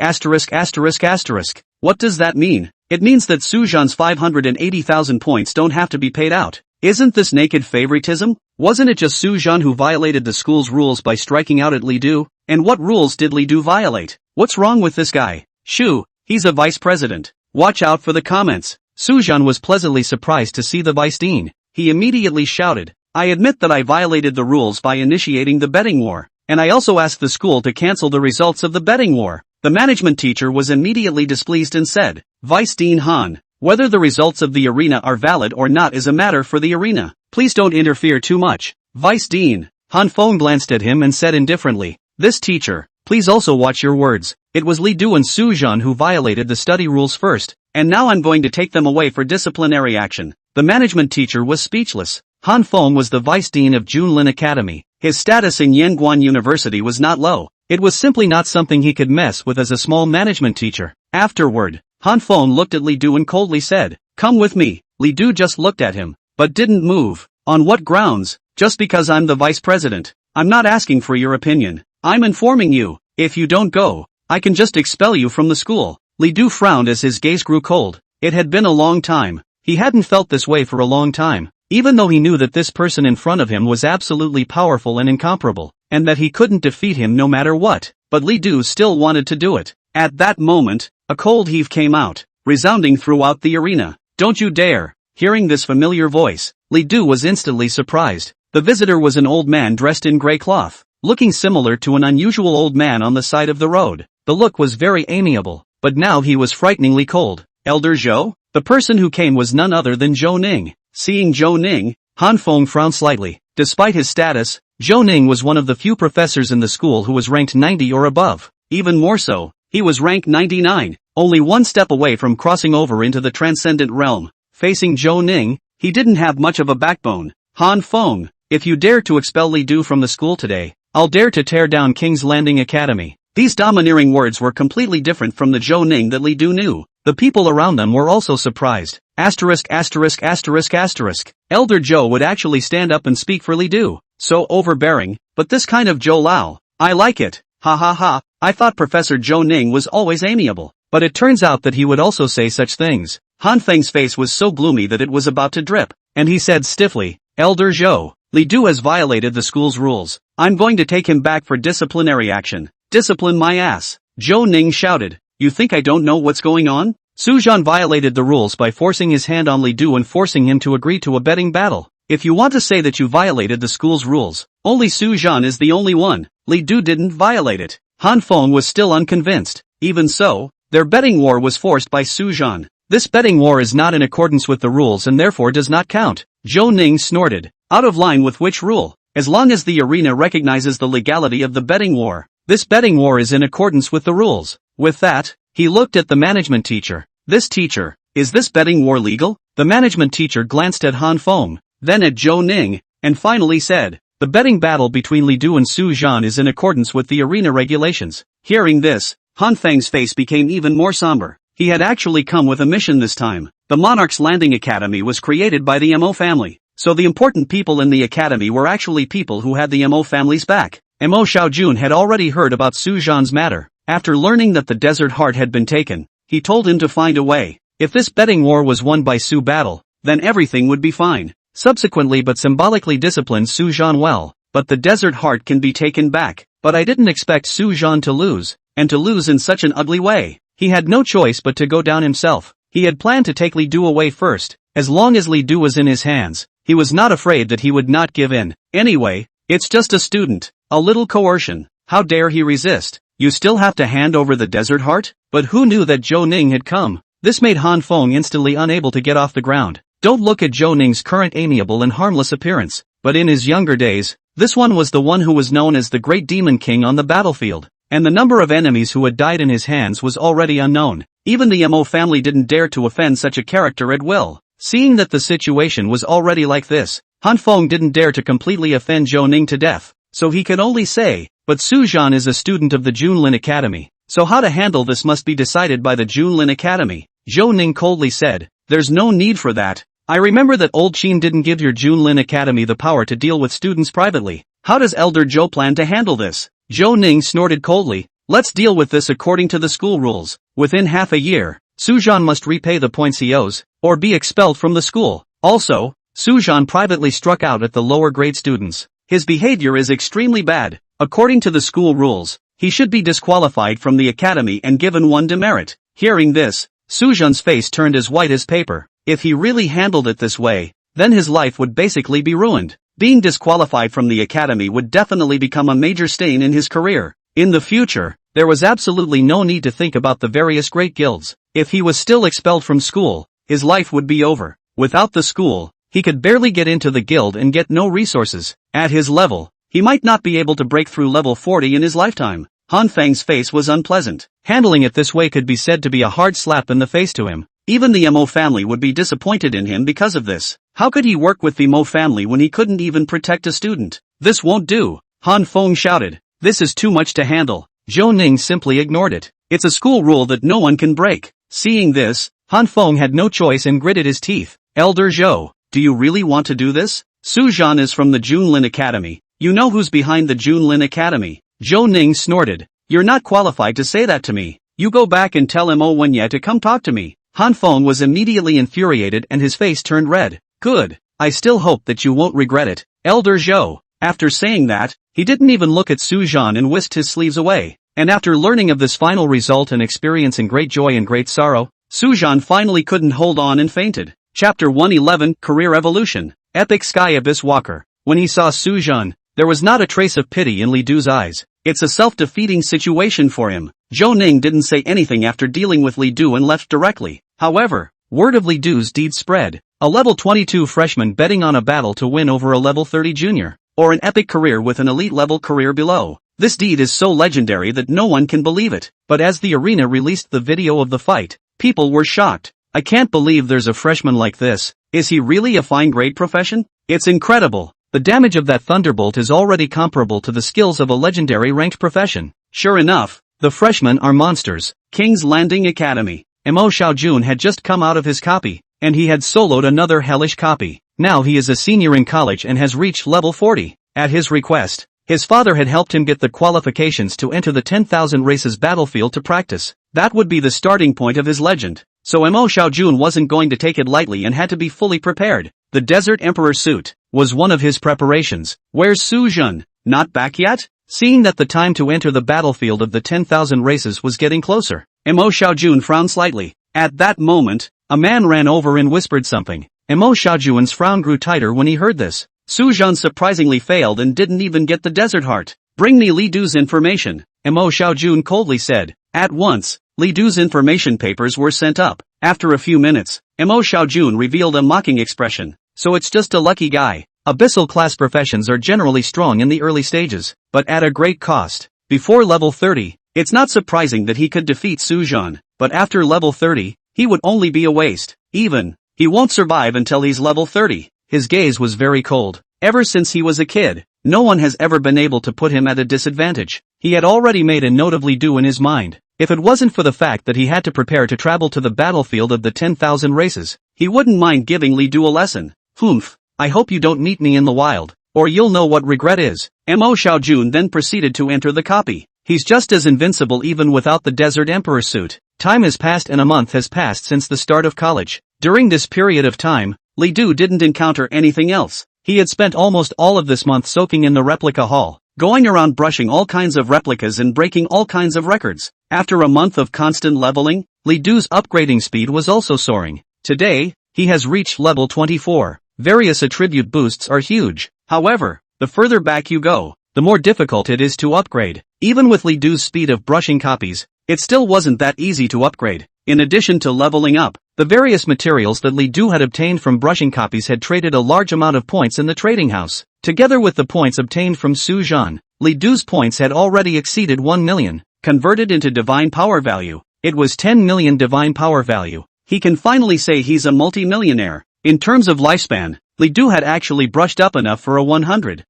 What does that mean? It means that Sujan's 580,000 points don't have to be paid out. Isn't this naked favoritism? Wasn't it just Sujan who violated the school's rules by striking out at Li Du? And what rules did Li Du violate? What's wrong with this guy? Shoo, he's a vice president. Watch out for the comments. Sujan was pleasantly surprised to see the vice dean. He immediately shouted, I admit that I violated the rules by initiating the betting war, and I also asked the school to cancel the results of the betting war. The management teacher was immediately displeased and said, Vice Dean Han, whether the results of the arena are valid or not is a matter for the arena. Please don't interfere too much. Vice Dean, Han Feng glanced at him and said indifferently, this teacher, please also watch your words. It was Li Du and Sujan who violated the study rules first, and now I'm going to take them away for disciplinary action. The management teacher was speechless. Han Feng was the vice dean of Junlin Academy. His status in Yanguan University was not low. It was simply not something he could mess with as a small management teacher. Afterward, Han Feng looked at Li Du and coldly said, come with me. Li Du just looked at him, but didn't move. On what grounds? Just because I'm the vice president. I'm not asking for your opinion. I'm informing you. If you don't go, I can just expel you from the school. Li Du frowned as his gaze grew cold. It had been a long time. He hadn't felt this way for a long time. Even though he knew that this person in front of him was absolutely powerful and incomparable, and that he couldn't defeat him no matter what, but Li Du still wanted to do it. At that moment, a cold heave came out, resounding throughout the arena. Don't you dare! Hearing this familiar voice, Li Du was instantly surprised. The visitor was an old man dressed in gray cloth, looking similar to an unusual old man on the side of the road. The look was very amiable, but now he was frighteningly cold. Elder Zhou? The person who came was none other than Zhou Ning. Seeing Zhou Ning, Han Feng frowned slightly. Despite his status, Zhou Ning was one of the few professors in the school who was ranked 90 or above. Even more so, He was rank 99, only one step away from crossing over into the transcendent realm. Facing Zhou Ning, he didn't have much of a backbone. Han Feng, if you dare to expel Li Du from the school today, I'll dare to tear down King's Landing Academy. These domineering words were completely different from the Zhou Ning that Li Du knew. The people around them were also surprised. Asterisk asterisk asterisk asterisk. Elder Zhou would actually stand up and speak for Li Du. So overbearing, but this kind of Zhou Lao. I like it. Ha ha ha. I thought Professor Zhou Ning was always amiable, but it turns out that he would also say such things. Han Feng's face was so gloomy that it was about to drip, and he said stiffly, Elder Zhou, Li Du has violated the school's rules. I'm going to take him back for disciplinary action. Discipline my ass. Zhou Ning shouted. You think I don't know what's going on? Su Zhan violated the rules by forcing his hand on Li Du and forcing him to agree to a betting battle. If you want to say that you violated the school's rules, only Su Zhan is the only one. Li Du didn't violate it. Han Feng was still unconvinced. Even so, their betting war was forced by Su Zhan. This betting war is not in accordance with the rules and therefore does not count. Zhou Ning snorted. Out of line with which rule? As long as the arena recognizes the legality of the betting war, this betting war is in accordance with the rules. With that, he looked at the management teacher. This teacher, is this betting war legal? The management teacher glanced at Han Feng, then at Zhou Ning, and finally said, the betting battle between Li Du and Su Zhan is in accordance with the arena regulations. Hearing this, Han Feng's face became even more somber. He had actually come with a mission this time. The Monarch's Landing Academy was created by the Mo family, so the important people in the academy were actually people who had the Mo family's back. Mo Xiaojun had already heard about Su Zhan's matter. After learning that the Desert Heart had been taken, he told him to find a way. If this betting war was won by Su Battle, then everything would be fine. Subsequently but symbolically disciplined Su Zhan well, but the Desert Heart can be taken back. But I didn't expect Su Zhan to lose, and to lose in such an ugly way. He had no choice but to go down himself. He had planned to take Li Du away first. As long as Li Du was in his hands, he was not afraid that he would not give in. Anyway, it's just a student. A little coercion. How dare he resist? You still have to hand over the Desert Heart? But who knew that Zhou Ning had come? This made Han Feng instantly unable to get off the ground. Don't look at Zhou Ning's current amiable and harmless appearance, but in his younger days, this one was the one who was known as the Great Demon King on the battlefield, and the number of enemies who had died in his hands was already unknown. Even the Mo family didn't dare to offend such a character at will. Seeing that the situation was already like this, Han Feng didn't dare to completely offend Zhou Ning to death, so he could only say, but Su Zhan is a student of the Junlin Academy, so how to handle this must be decided by the Junlin Academy. Zhou Ning coldly said, there's no need for that. I remember that old Qin didn't give your Junlin Academy the power to deal with students privately. How does Elder Zhou plan to handle this? Zhou Ning snorted coldly. Let's deal with this according to the school rules. Within half a year, Su Zhan must repay the points he owes, or be expelled from the school. Also, Su Zhan privately struck out at the lower grade students. His behavior is extremely bad. According to the school rules, he should be disqualified from the academy and given one demerit. Hearing this, Su Zhan's face turned as white as paper. If he really handled it this way, then his life would basically be ruined. Being disqualified from the academy would definitely become a major stain in his career. In the future, there was absolutely no need to think about the various great guilds. If he was still expelled from school, his life would be over. Without the school, he could barely get into the guild and get no resources. At his level, he might not be able to break through level 40 in his lifetime. Han Feng's face was unpleasant. Handling it this way could be said to be a hard slap in the face to him. Even the Mo family would be disappointed in him because of this. How could he work with the Mo family when he couldn't even protect a student? This won't do. Han Feng shouted. This is too much to handle. Zhou Ning simply ignored it. It's a school rule that no one can break. Seeing this, Han Feng had no choice and gritted his teeth. Elder Zhou, do you really want to do this? Su Zhan is from the Junlin Academy. You know who's behind the Junlin Academy. Zhou Ning snorted. You're not qualified to say that to me. You go back and tell Mo Wenye to come talk to me. Han Feng was immediately infuriated and his face turned red. Good. I still hope that you won't regret it. Elder Zhou. After saying that, he didn't even look at Su Zhan and whisked his sleeves away. And after learning of this final result and experiencing great joy and great sorrow, Su Zhan finally couldn't hold on and fainted. Chapter 111, Career Evolution. Epic Sky Abyss Walker. When he saw Su Zhan, there was not a trace of pity in Li Du's eyes. It's a self-defeating situation for him. Zhou Ning didn't say anything after dealing with Li Du and left directly. However, word of Li Du's deed spread. A level 22 freshman betting on a battle to win over a level 30 junior, or an epic career with an elite level career below. This deed is so legendary that no one can believe it. But as the arena released the video of the fight, people were shocked. I can't believe there's a freshman like this. Is he really a fine grade profession? It's incredible. The damage of that thunderbolt is already comparable to the skills of a legendary ranked profession. Sure enough, the freshmen are monsters. King's Landing Academy. Mo Xiaojun had just come out of his copy, and he had soloed another hellish copy. Now he is a senior in college and has reached level 40. At his request, his father had helped him get the qualifications to enter the 10,000 races battlefield to practice. That would be the starting point of his legend. So Mo Xiaojun wasn't going to take it lightly and had to be fully prepared. The Desert Emperor suit was one of his preparations. Where's Su Jun? Not back yet? Seeing that the time to enter the battlefield of the 10,000 races was getting closer, Mo Xiaojun frowned slightly. At that moment, a man ran over and whispered something. Mo Xiaojun's frown grew tighter when he heard this. Su Jun surprisingly failed and didn't even get the desert heart. Bring me Li Du's information, Mo Xiaojun coldly said. At once, Li Du's information papers were sent up. After a few minutes, Mo Xiaojun revealed a mocking expression. So it's just a lucky guy. Abyssal class professions are generally strong in the early stages, but at a great cost. Before level 30, it's not surprising that he could defeat Su Jun, but after level 30, he would only be a waste. He won't survive until he's level 30. His gaze was very cold. Ever since he was a kid, no one has ever been able to put him at a disadvantage. He had already made a note of Li Du in his mind. If it wasn't for the fact that he had to prepare to travel to the battlefield of the 10,000 races, he wouldn't mind giving Li Du a lesson. Humph. I hope you don't meet me in the wild, or you'll know what regret is. Mo Xiaojun then proceeded to enter the copy. He's just as invincible even without the Desert Emperor suit. Time has passed and a month has passed since the start of college. During this period of time, Li Du didn't encounter anything else. He had spent almost all of this month soaking in the replica hall, going around brushing all kinds of replicas and breaking all kinds of records. After a month of constant leveling, Li Du's upgrading speed was also soaring. Today, he has reached level 24. Various attribute boosts are huge. However, the further back you go, the more difficult it is to upgrade. Even with Li Du's speed of brushing copies, it still wasn't that easy to upgrade. In addition to leveling up, the various materials that Li Du had obtained from brushing copies had traded a large amount of points in the trading house. Together with the points obtained from Su Jun, Li Du's points had already exceeded 1 million. Converted into divine power value, it was 10 million divine power value. He can finally say he's a multi-millionaire. In terms of lifespan, Li Du had actually brushed up enough for a 100,000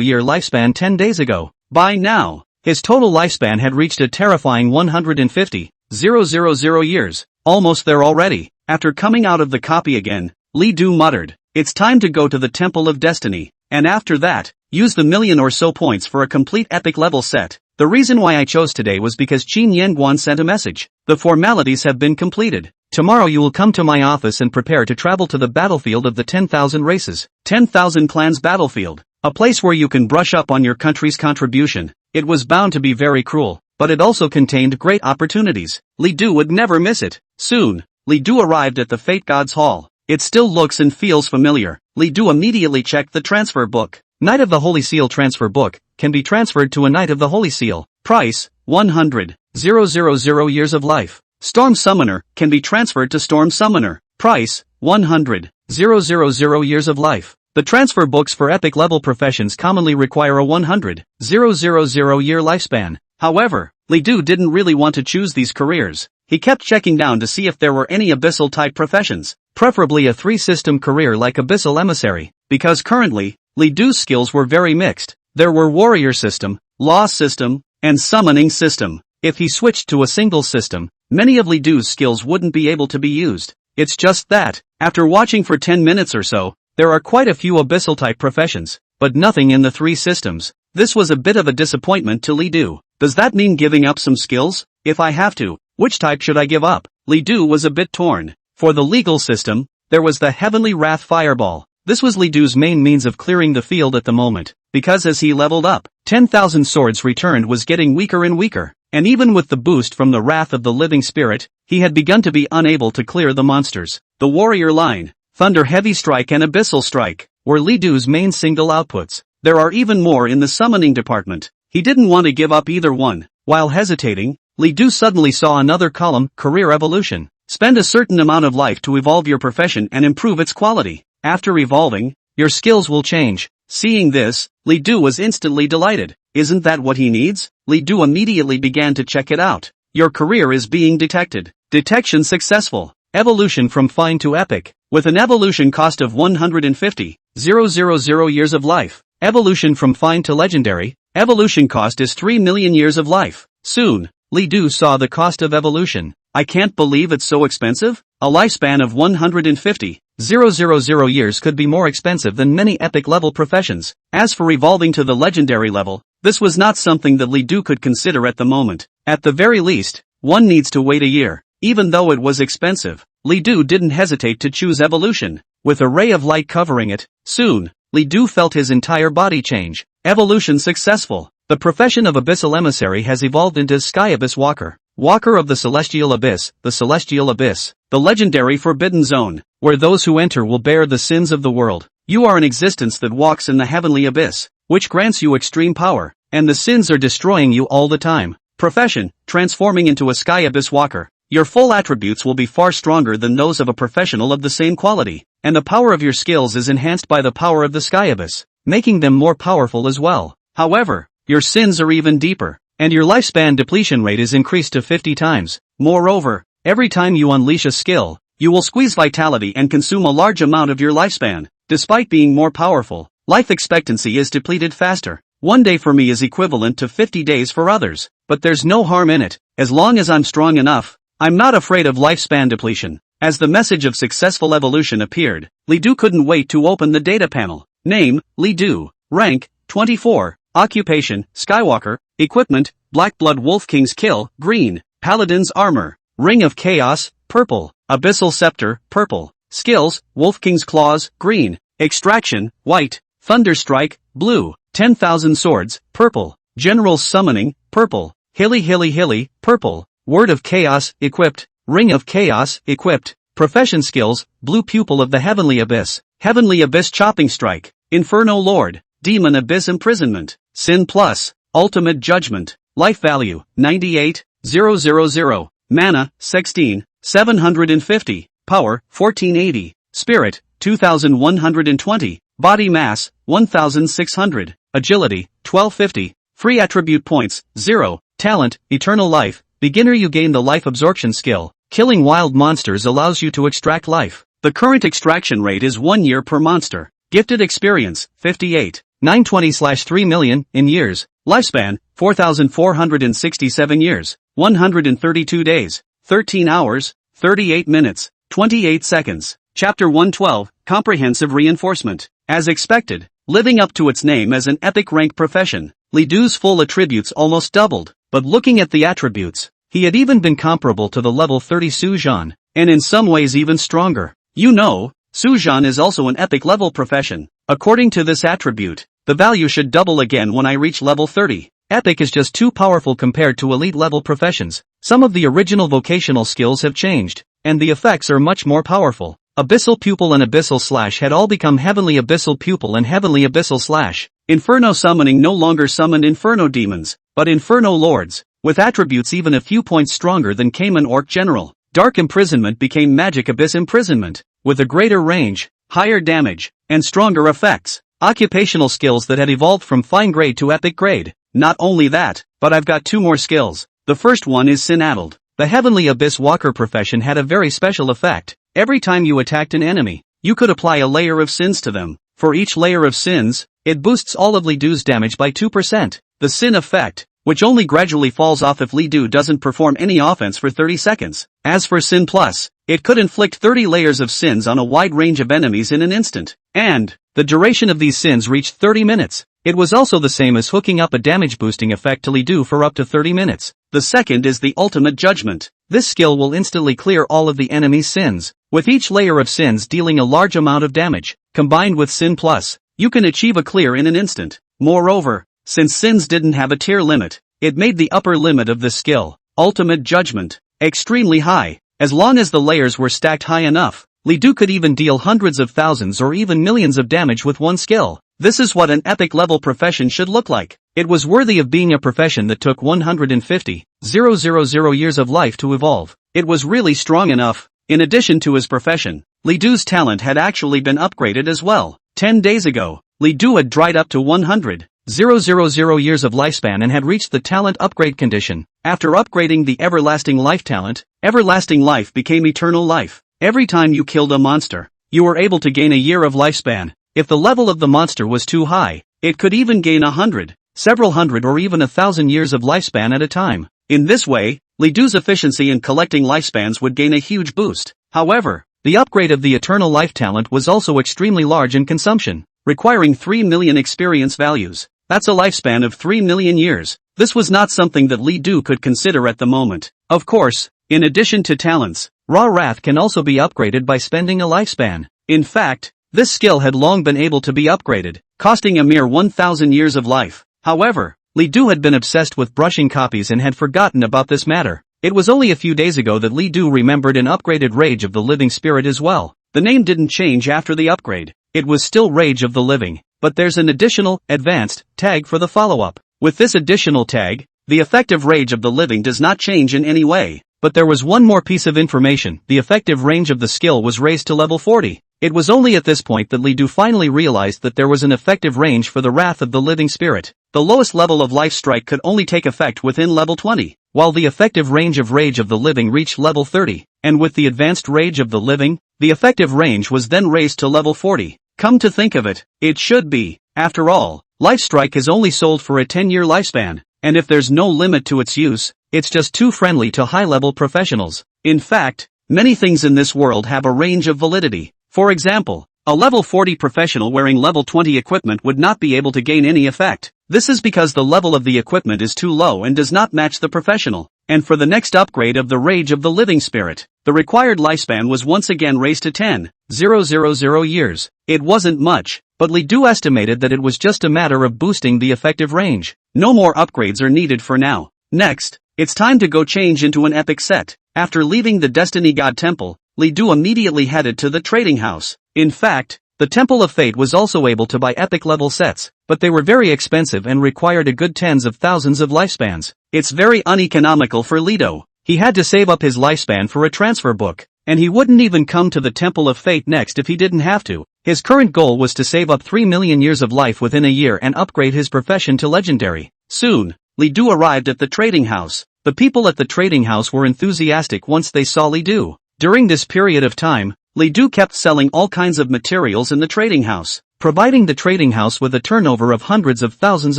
year lifespan 10 days ago. By now, his total lifespan had reached a terrifying 150,000 years. Almost there already. After coming out of the copy again, Li Du muttered, "It's time to go to the Temple of Destiny, and after that, use the million or so points for a complete epic level set." The reason why I chose today was because Qin Yanguan sent a message. The formalities have been completed. Tomorrow you will come to my office and prepare to travel to the battlefield of the 10,000 races. 10,000 clans battlefield. A place where you can brush up on your country's contribution. It was bound to be very cruel, but it also contained great opportunities. Li Du would never miss it. Soon, Li Du arrived at the Fate God's Hall. It still looks and feels familiar. Li Du immediately checked the transfer book. Knight of the Holy Seal transfer book can be transferred to a Knight of the Holy Seal. Price, 100,000 years of life. Storm Summoner can be transferred to Storm Summoner. Price, 100,000 years of life. The transfer books for epic level professions commonly require a 100,000 year lifespan. However, Li Du didn't really want to choose these careers. He kept checking down to see if there were any abyssal type professions, preferably a 3-system career like Abyssal Emissary, because currently, Li Du's skills were very mixed. There were Warrior System, Law System, and Summoning System. If he switched to a single system, many of Li Du's skills wouldn't be able to be used. It's just that, after watching for 10 minutes or so, there are quite a few abyssal type professions, but nothing in the 3 systems. This was a bit of a disappointment to Li Du. Does that mean giving up some skills? If I have to, which type should I give up? Li Du was a bit torn. For the legal system, there was the Heavenly Wrath Fireball. This was Li Du's main means of clearing the field at the moment, because as he leveled up, 10,000 swords returned was getting weaker and weaker, and even with the boost from the Wrath of the Living Spirit, he had begun to be unable to clear the monsters. The Warrior Line, Thunder Heavy Strike and Abyssal Strike, were Li Du's main single outputs. There are even more in the summoning department. He didn't want to give up either one. While hesitating, Li Du suddenly saw another column, Career Evolution. Spend a certain amount of life to evolve your profession and improve its quality. After evolving, your skills will change. Seeing this, Li Du was instantly delighted. isn't that what he needs? Li Du immediately began to check it out. Your career is being detected. Detection successful. Evolution from fine to epic. With an evolution cost of 150,000 years of life. Evolution from fine to legendary. Evolution cost is 3 million years of life. Soon, Li Du saw the cost of evolution. I can't believe it's so expensive? A lifespan of 150,000 years could be more expensive than many epic level professions. As for evolving to the legendary level, this was not something that Li Du could consider at the moment. At the very least, one needs to wait a year. Even though it was expensive, Li Du didn't hesitate to choose evolution. With a ray of light covering it, soon, Li Du felt his entire body change. Evolution successful. The profession of Abyssal Emissary has evolved into Sky Abyss Walker. Walker of the Celestial Abyss, the legendary Forbidden Zone, where those who enter will bear the sins of the world. You are an existence that walks in the heavenly abyss, which grants you extreme power, and the sins are destroying you all the time. Profession, transforming into a Sky Abyss Walker. Your full attributes will be far stronger than those of a professional of the same quality, and the power of your skills is enhanced by the power of the Sky Abyss, making them more powerful as well. However, your sins are even deeper, and your lifespan depletion rate is increased to 50 times. Moreover, every time you unleash a skill, you will squeeze vitality and consume a large amount of your lifespan. Despite being more powerful, life expectancy is depleted faster. 1 day for me is equivalent to 50 days for others, but there's no harm in it. As long as I'm strong enough, I'm not afraid of lifespan depletion. As the message of successful evolution appeared, Li Du couldn't wait to open the data panel. Name, Li Du. Rank, 24. Occupation, Skywalker. Equipment, Black Blood Wolf King's Kill, green. Paladin's Armor. Ring of Chaos, purple. Abyssal Scepter, purple. Skills, Wolf King's Claws, green. Extraction, white. Thunderstrike, blue. 10,000 Swords, purple. General's Summoning, purple. Hilly, purple. Word of Chaos, equipped. Ring of Chaos, equipped. Profession skills, Blue Pupil of the Heavenly Abyss. Heavenly Abyss Chopping Strike. Inferno Lord. Demon Abyss Imprisonment. Sin Plus. Ultimate Judgment. Life Value, 98,000. Mana, 16, 750. Power, 1480. Spirit, 2120. Body Mass, 1600. Agility, 1250. Free Attribute Points, 0. Talent, Eternal Life. Beginner, you gain the Life Absorption skill. Killing wild monsters allows you to extract life. The current extraction rate is 1 year per monster. Gifted Experience, 58. 920/3 million, in years. Lifespan, 4,467 years. 132 days. 13 hours, 38 minutes, 28 seconds. Chapter 112, Comprehensive Reinforcement. As expected, living up to its name as an epic rank profession, Li Du's full attributes almost doubled, but looking at the attributes, he had even been comparable to the level 30 Suzhan, and in some ways even stronger. You know, Suzhan is also an epic level profession. According to this attribute, the value should double again when I reach level 30. Epic is just too powerful compared to elite level professions. Some of the original vocational skills have changed, and the effects are much more powerful. Abyssal Pupil and Abyssal Slash had all become Heavenly Abyssal Pupil and Heavenly Abyssal Slash. Inferno Summoning no longer summoned Inferno Demons, but Inferno Lords, with attributes even a few points stronger than Cayman Orc General. Dark Imprisonment became Magic Abyss Imprisonment, with a greater range, higher damage, and stronger effects. Occupational skills that had evolved from fine grade to epic grade. Not only that, but I've got 2 more skills. The first one is Sin-Addled. The Heavenly Abyss Walker profession had a very special effect. Every time you attacked an enemy, you could apply a layer of sins to them. For each layer of sins, it boosts all of Li Du's damage by 2%. The sin effect, which only gradually falls off if Li Du doesn't perform any offense for 30 seconds. As for Sin Plus, it could inflict 30 layers of sins on a wide range of enemies in an instant. And the duration of these sins reached 30 minutes. It was also the same as hooking up a damage boosting effect to Li Du for up to 30 minutes. The second is the Ultimate Judgment. This skill will instantly clear all of the enemy's sins, with each layer of sins dealing a large amount of damage. Combined with Sin Plus, you can achieve a clear in an instant. Moreover, since sins didn't have a tier limit, it made the upper limit of this skill, Ultimate Judgment, extremely high. As long as the layers were stacked high enough, Li Du could even deal hundreds of thousands or even millions of damage with one skill. This is what an epic level profession should look like. It was worthy of being a profession that took 150,000 years of life to evolve. It was really strong enough. In addition to his profession, Li Du's talent had actually been upgraded as well. 10 days ago, Li Du had dried up to 100. 000 years of lifespan and had reached the talent upgrade condition. After upgrading the everlasting life talent, everlasting life became eternal life. Every time you killed a monster, you were able to gain a year of lifespan. If the level of the monster was too high, it could even gain 100, several hundred or even 1,000 years of lifespan at a time. In this way, Li Du's efficiency in collecting lifespans would gain a huge boost. However, the upgrade of the eternal life talent was also extremely large in consumption, requiring 3 million experience values. That's a lifespan of 3 million years. This was not something that Li Du could consider at the moment. Of course, in addition to talents, Raw Wrath can also be upgraded by spending a lifespan. In fact, this skill had long been able to be upgraded, costing a mere 1,000 years of life. However, Li Du had been obsessed with brushing copies and had forgotten about this matter. It was only a few days ago that Li Du remembered an upgraded Rage of the Living Spirit as well. The name didn't change after the upgrade. It was still Rage of the Living, but there's an additional, advanced, tag for the follow-up. With this additional tag, the effective Rage of the Living does not change in any way. But there was one more piece of information: the effective range of the skill was raised to level 40. It was only at this point that Li Du finally realized that there was an effective range for the Wrath of the Living Spirit. The lowest level of Life Strike could only take effect within level 20, while the effective range of Rage of the Living reached level 30, and with the advanced Rage of the Living, the effective range was then raised to level 40. Come to think of it, it should be. After all, Life Strike is only sold for a 10-year lifespan, and if there's no limit to its use, it's just too friendly to high-level professionals. In fact, many things in this world have a range of validity. For example, a level 40 professional wearing level 20 equipment would not be able to gain any effect. This is because the level of the equipment is too low and does not match the professional. And for the next upgrade of the Rage of the Living Spirit, the required lifespan was once again raised to 10,000 years. It wasn't much, but Li Du estimated that it was just a matter of boosting the effective range. No more upgrades are needed for now. Next, it's time to go change into an epic set. After leaving the Destiny God Temple, Li Du immediately headed to the trading house. In fact, the Temple of Fate was also able to buy epic level sets, but they were very expensive and required a good tens of thousands of lifespans. It's very uneconomical for Li Du. He had to save up his lifespan for a transfer book, and he wouldn't even come to the Temple of Fate next if he didn't have to. His current goal was to save up 3 million years of life within a year and upgrade his profession to legendary. Soon, Li Du arrived at the trading house. The people at the trading house were enthusiastic once they saw Li Du. During this period of time, Li Du kept selling all kinds of materials in the trading house, providing the trading house with a turnover of hundreds of thousands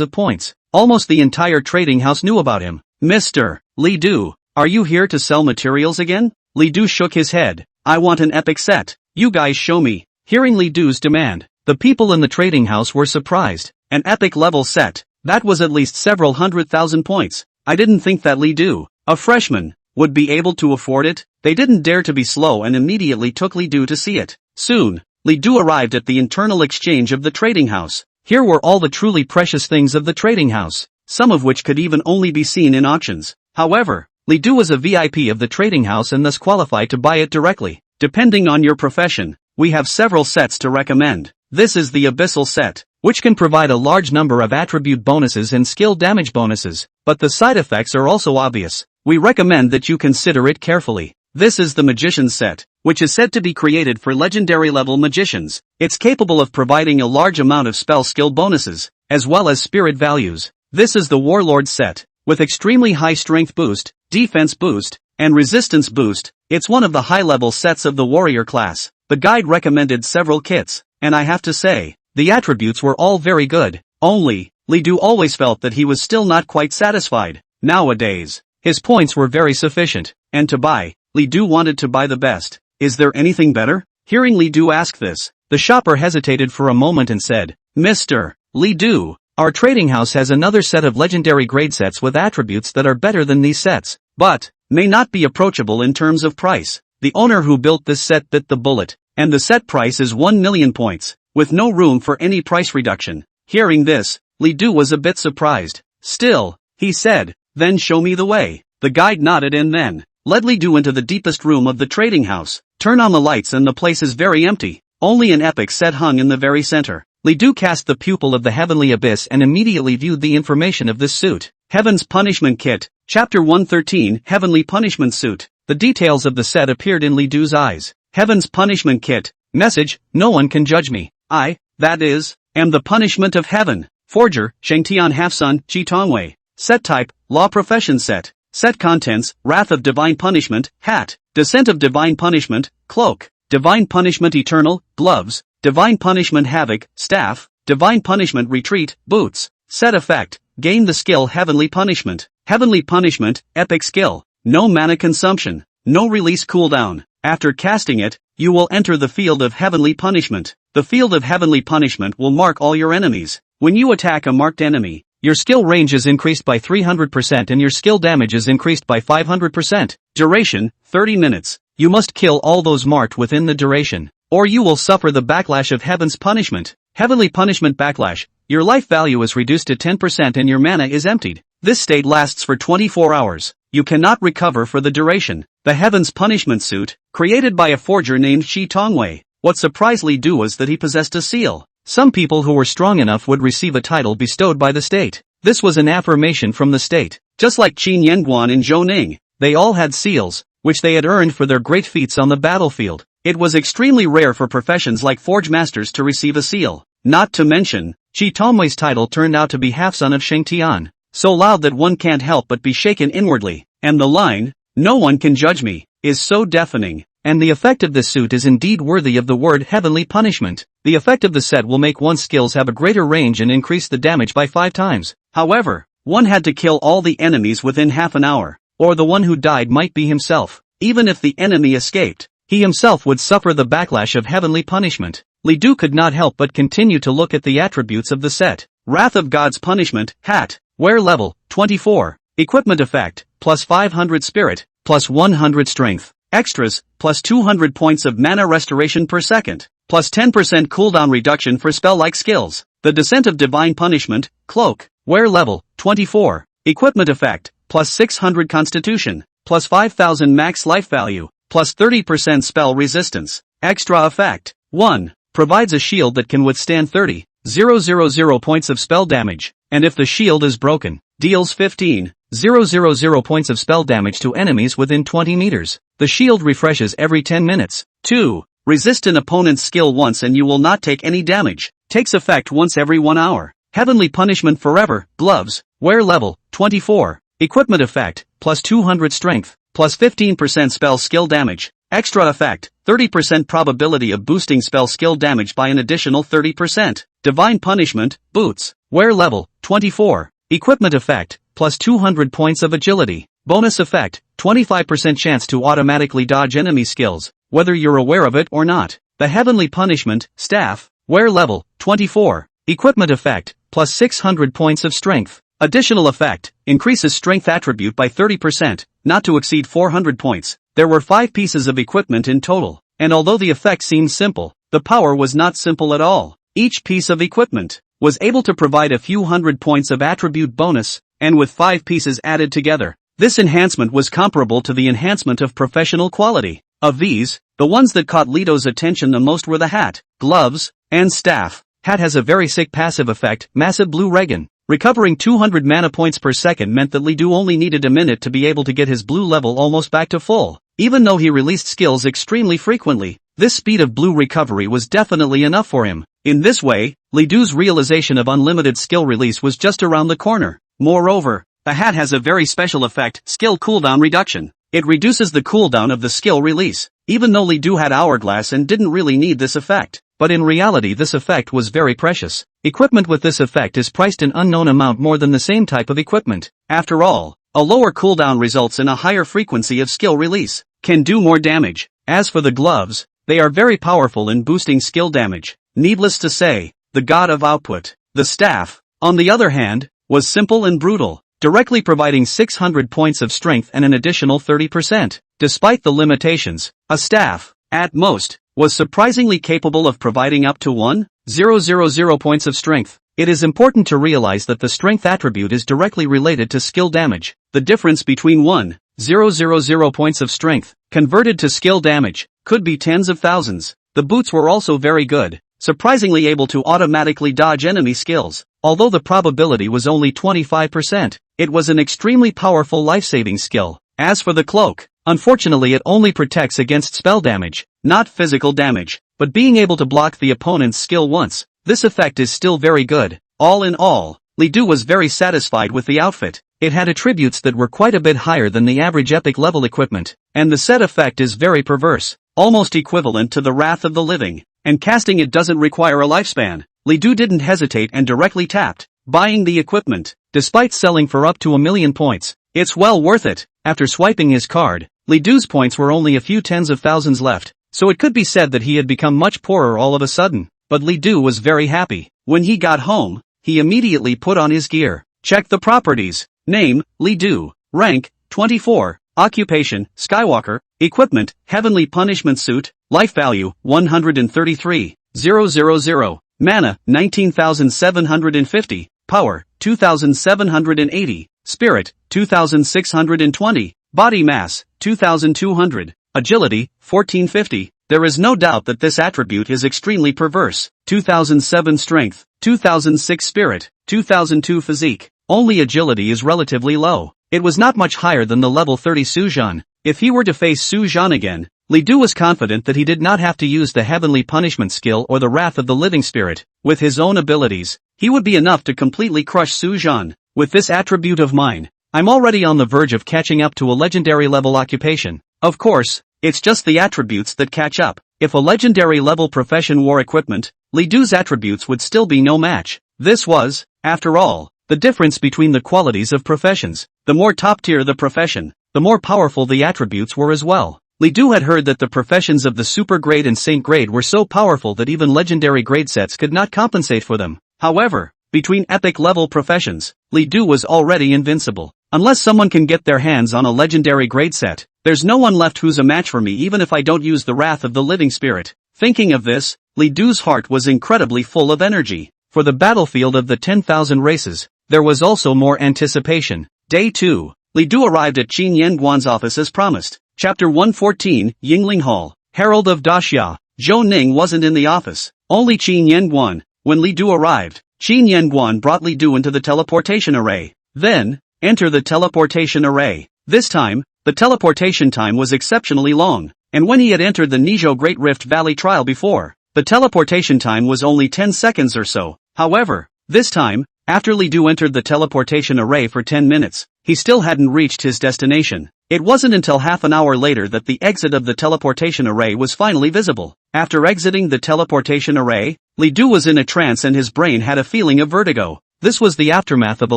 of points. Almost the entire trading house knew about him. Mr. Li Du, are you here to sell materials again? Li Du shook his head. I want an epic set. You guys show me. Hearing Li Du's demand, the people in the trading house were surprised. An epic level set? That was at least several 100,000 points. I didn't think that Li Du, a freshman, would be able to afford it. They didn't dare to be slow and immediately took Li Du to see it. Soon, Li Du arrived at the internal exchange of the trading house. Here were all the truly precious things of the trading house, some of which could even only be seen in auctions. However, Li Du was a VIP of the trading house and thus qualified to buy it directly. Depending on your profession, we have several sets to recommend. This is the Abyssal set, which can provide a large number of attribute bonuses and skill damage bonuses, but the side effects are also obvious. We recommend that you consider it carefully. This is the Magician's set, which is said to be created for legendary level magicians. It's capable of providing a large amount of spell skill bonuses, as well as spirit values. This is the Warlord set, with extremely high strength boost, defense boost, and resistance boost. It's one of the high-level sets of the warrior class. The guide recommended several kits, and I have to say, the attributes were all very good. Only, Li Du always felt that he was still not quite satisfied. Nowadays, his points were very sufficient, and to buy, Li Du wanted to buy the best. Is there anything better? Hearing Li Du ask this, the shopper hesitated for a moment and said, Mr. Li Du, our trading house has another set of legendary grade sets with attributes that are better than these sets, but may not be approachable in terms of price. The owner who built this set bit the bullet, and the set price is 1 million points, with no room for any price reduction. Hearing this, Li Du was a bit surprised. Still, he said, then show me the way. The guide nodded and then led Li Du into the deepest room of the trading house. Turn on the lights and the place is very empty. Only an epic set hung in the very center. Li Du cast the pupil of the heavenly abyss and immediately viewed the information of this suit. Heaven's Punishment Kit, Chapter 113, Heavenly Punishment Suit. The details of the set appeared in Li Du's eyes. Heaven's Punishment Kit. Message, no one can judge me. I, that is, am the punishment of heaven. Forger, Shengtian Half-Sun, Chi Tongwei. Set type, Law Profession Set. Set contents, Wrath of Divine Punishment, Hat. Descent of Divine Punishment, Cloak. Divine Punishment Eternal, Gloves. Divine Punishment Havoc, Staff. Divine Punishment Retreat, Boots. Set effect, gain the skill Heavenly Punishment. Heavenly Punishment, Epic Skill. No mana consumption. No release cooldown. After casting it, you will enter the field of Heavenly Punishment. The field of Heavenly Punishment will mark all your enemies. When you attack a marked enemy, your skill range is increased by 300% and your skill damage is increased by 500%. Duration, 30 minutes. You must kill all those marked within the duration, or you will suffer the backlash of Heaven's punishment. Heavenly Punishment Backlash. Your life value is reduced to 10% and your mana is emptied. This state lasts for 24 hours. You cannot recover for the duration. The Heaven's Punishment Suit, created by a forger named Shi Tongwei. What surprised Li Du was that he possessed a seal. Some people who were strong enough would receive a title bestowed by the state. This was an affirmation from the state. Just like Qin Yanguan and Zhou Ning, they all had seals, which they had earned for their great feats on the battlefield. It was extremely rare for professions like forge masters to receive a seal. Not to mention, Shi Tongwei's title turned out to be half-son of Shengtian, so loud that one can't help but be shaken inwardly, and the line, "No one can judge me," is so deafening. And the effect of this suit is indeed worthy of the word Heavenly Punishment. The effect of the set will make one's skills have a greater range and increase the damage by 5 times. However, one had to kill all the enemies within half an hour, or the one who died might be himself. Even if the enemy escaped, he himself would suffer the backlash of Heavenly Punishment. Li Du could not help but continue to look at the attributes of the set. Wrath of God's Punishment, Hat. Wear level, 24. Equipment effect, plus 500 spirit, plus 100 strength. Extras, plus 200 points of mana restoration per second, plus 10% cooldown reduction for spell-like skills. The Descent of Divine Punishment, Cloak. Wear level, 24. Equipment effect, plus 600 constitution, plus 5000 max life value, plus 30% spell resistance. Extra effect, 1. Provides a shield that can withstand 30,000 points of spell damage, and if the shield is broken, deals 15,000 points of spell damage to enemies within 20 meters. The shield refreshes every 10 minutes. 2. Resist an opponent's skill once and you will not take any damage. Takes effect once every 1 hour. Heavenly Punishment Forever, Gloves. Wear level, 24. Equipment effect, plus 200 strength, plus 15% spell skill damage. Extra effect, 30% probability of boosting spell skill damage by an additional 30%. Divine Punishment, Boots. Wear level, 24. Equipment effect, plus 200 points of agility. Bonus effect, 25% chance to automatically dodge enemy skills, whether you're aware of it or not. The Heavenly Punishment, Staff. Wear level, 24. Equipment effect, plus 600 points of strength. Additional effect, increases strength attribute by 30%, not to exceed 400 points. There were 5 pieces of equipment in total, and although the effect seemed simple, the power was not simple at all. Each piece of equipment was able to provide a few hundred points of attribute bonus, and with 5 pieces added together, this enhancement was comparable to the enhancement of professional quality. Of these, the ones that caught Li Du's attention the most were the Hat, Gloves, and Staff. Hat has a very sick passive effect, Massive Blue Regan. Recovering 200 mana points per second meant that Li Du only needed a minute to be able to get his blue level almost back to full. Even though he released skills extremely frequently, this speed of blue recovery was definitely enough for him. In this way, Li Du's realization of unlimited skill release was just around the corner. Moreover, the Hat has a very special effect, Skill Cooldown Reduction. It reduces the cooldown of the skill release. Even though Li Du had Hourglass and didn't really need this effect, but in reality this effect was very precious. Equipment with this effect is priced an unknown amount more than the same type of equipment. After all, a lower cooldown results in a higher frequency of skill release, can do more damage. As for the gloves, they are very powerful in boosting skill damage. Needless to say, the god of output. The staff, on the other hand, was simple and brutal, directly providing 600 points of strength and an additional 30%. Despite the limitations, a staff, at most, was surprisingly capable of providing up to 1,000 points of strength. It is important to realize that the strength attribute is directly related to skill damage. The difference between 1,000 points of strength, converted to skill damage, could be tens of thousands. The boots were also very good, surprisingly able to automatically dodge enemy skills. Although the probability was only 25%, it was an extremely powerful life-saving skill. As for the cloak, unfortunately it only protects against spell damage, not physical damage, but being able to block the opponent's skill once, this effect is still very good. All in all, Li Du was very satisfied with the outfit. It had attributes that were quite a bit higher than the average epic level equipment, and the set effect is very perverse, almost equivalent to the Wrath of the Living, and casting it doesn't require a lifespan. Li Du didn't hesitate and directly tapped, buying the equipment. Despite selling for up to 1,000,000 points, it's well worth it. After swiping his card, Li Du's points were only a few tens of thousands left, so it could be said that he had become much poorer all of a sudden. But Li Du was very happy. When he got home, he immediately put on his gear, checked the properties. Name, Li Du. Rank, 24. Occupation, Skywalker. Equipment, Heavenly Punishment Suit. Life value, 133,000. Mana, 19,750. Power, 2,780. Spirit, 2,620. Body mass, 2,200. Agility, 1450. There is no doubt that this attribute is extremely perverse. 2007 strength, 2006 spirit, 2002 physique. Only agility is relatively low. It was not much higher than the level 30 Suzhan. If he were to face Suzhan again, Li Du was confident that he did not have to use the Heavenly Punishment skill or the Wrath of the Living Spirit. With his own abilities, he would be enough to completely crush Suzhan. With this attribute of mine, I'm already on the verge of catching up to a legendary level occupation. Of course, it's just the attributes that catch up. If a legendary level profession wore equipment, Li Du's attributes would still be no match. This was, after all, the difference between the qualities of professions. The more top tier the profession, the more powerful the attributes were as well. Li Du had heard that the professions of the super grade and saint grade were so powerful that even legendary grade sets could not compensate for them. However, between epic level professions, Li Du was already invincible. Unless someone can get their hands on a legendary grade set, there's no one left who's a match for me even if I don't use the Wrath of the Living Spirit. Thinking of this, Li Du's heart was incredibly full of energy. For the battlefield of the 10,000 races, there was also more anticipation. Day 2. Li Du arrived at Qin Yanguan's office as promised. Chapter 114, Yingling Hall. Herald of Daxia. Zhou Ning wasn't in the office, only Qin Yanguan. When Li Du arrived, Qin Yanguan brought Li Du into the teleportation array. Then, enter the teleportation array. This time, the teleportation time was exceptionally long, and when he had entered the Nizhou Great Rift Valley trial before, the teleportation time was only 10 seconds or so. However, this time, after Li Du entered the teleportation array for 10 minutes, he still hadn't reached his destination. It wasn't until half an hour later that the exit of the teleportation array was finally visible. After exiting the teleportation array, Li Du was in a trance and his brain had a feeling of vertigo. This was the aftermath of a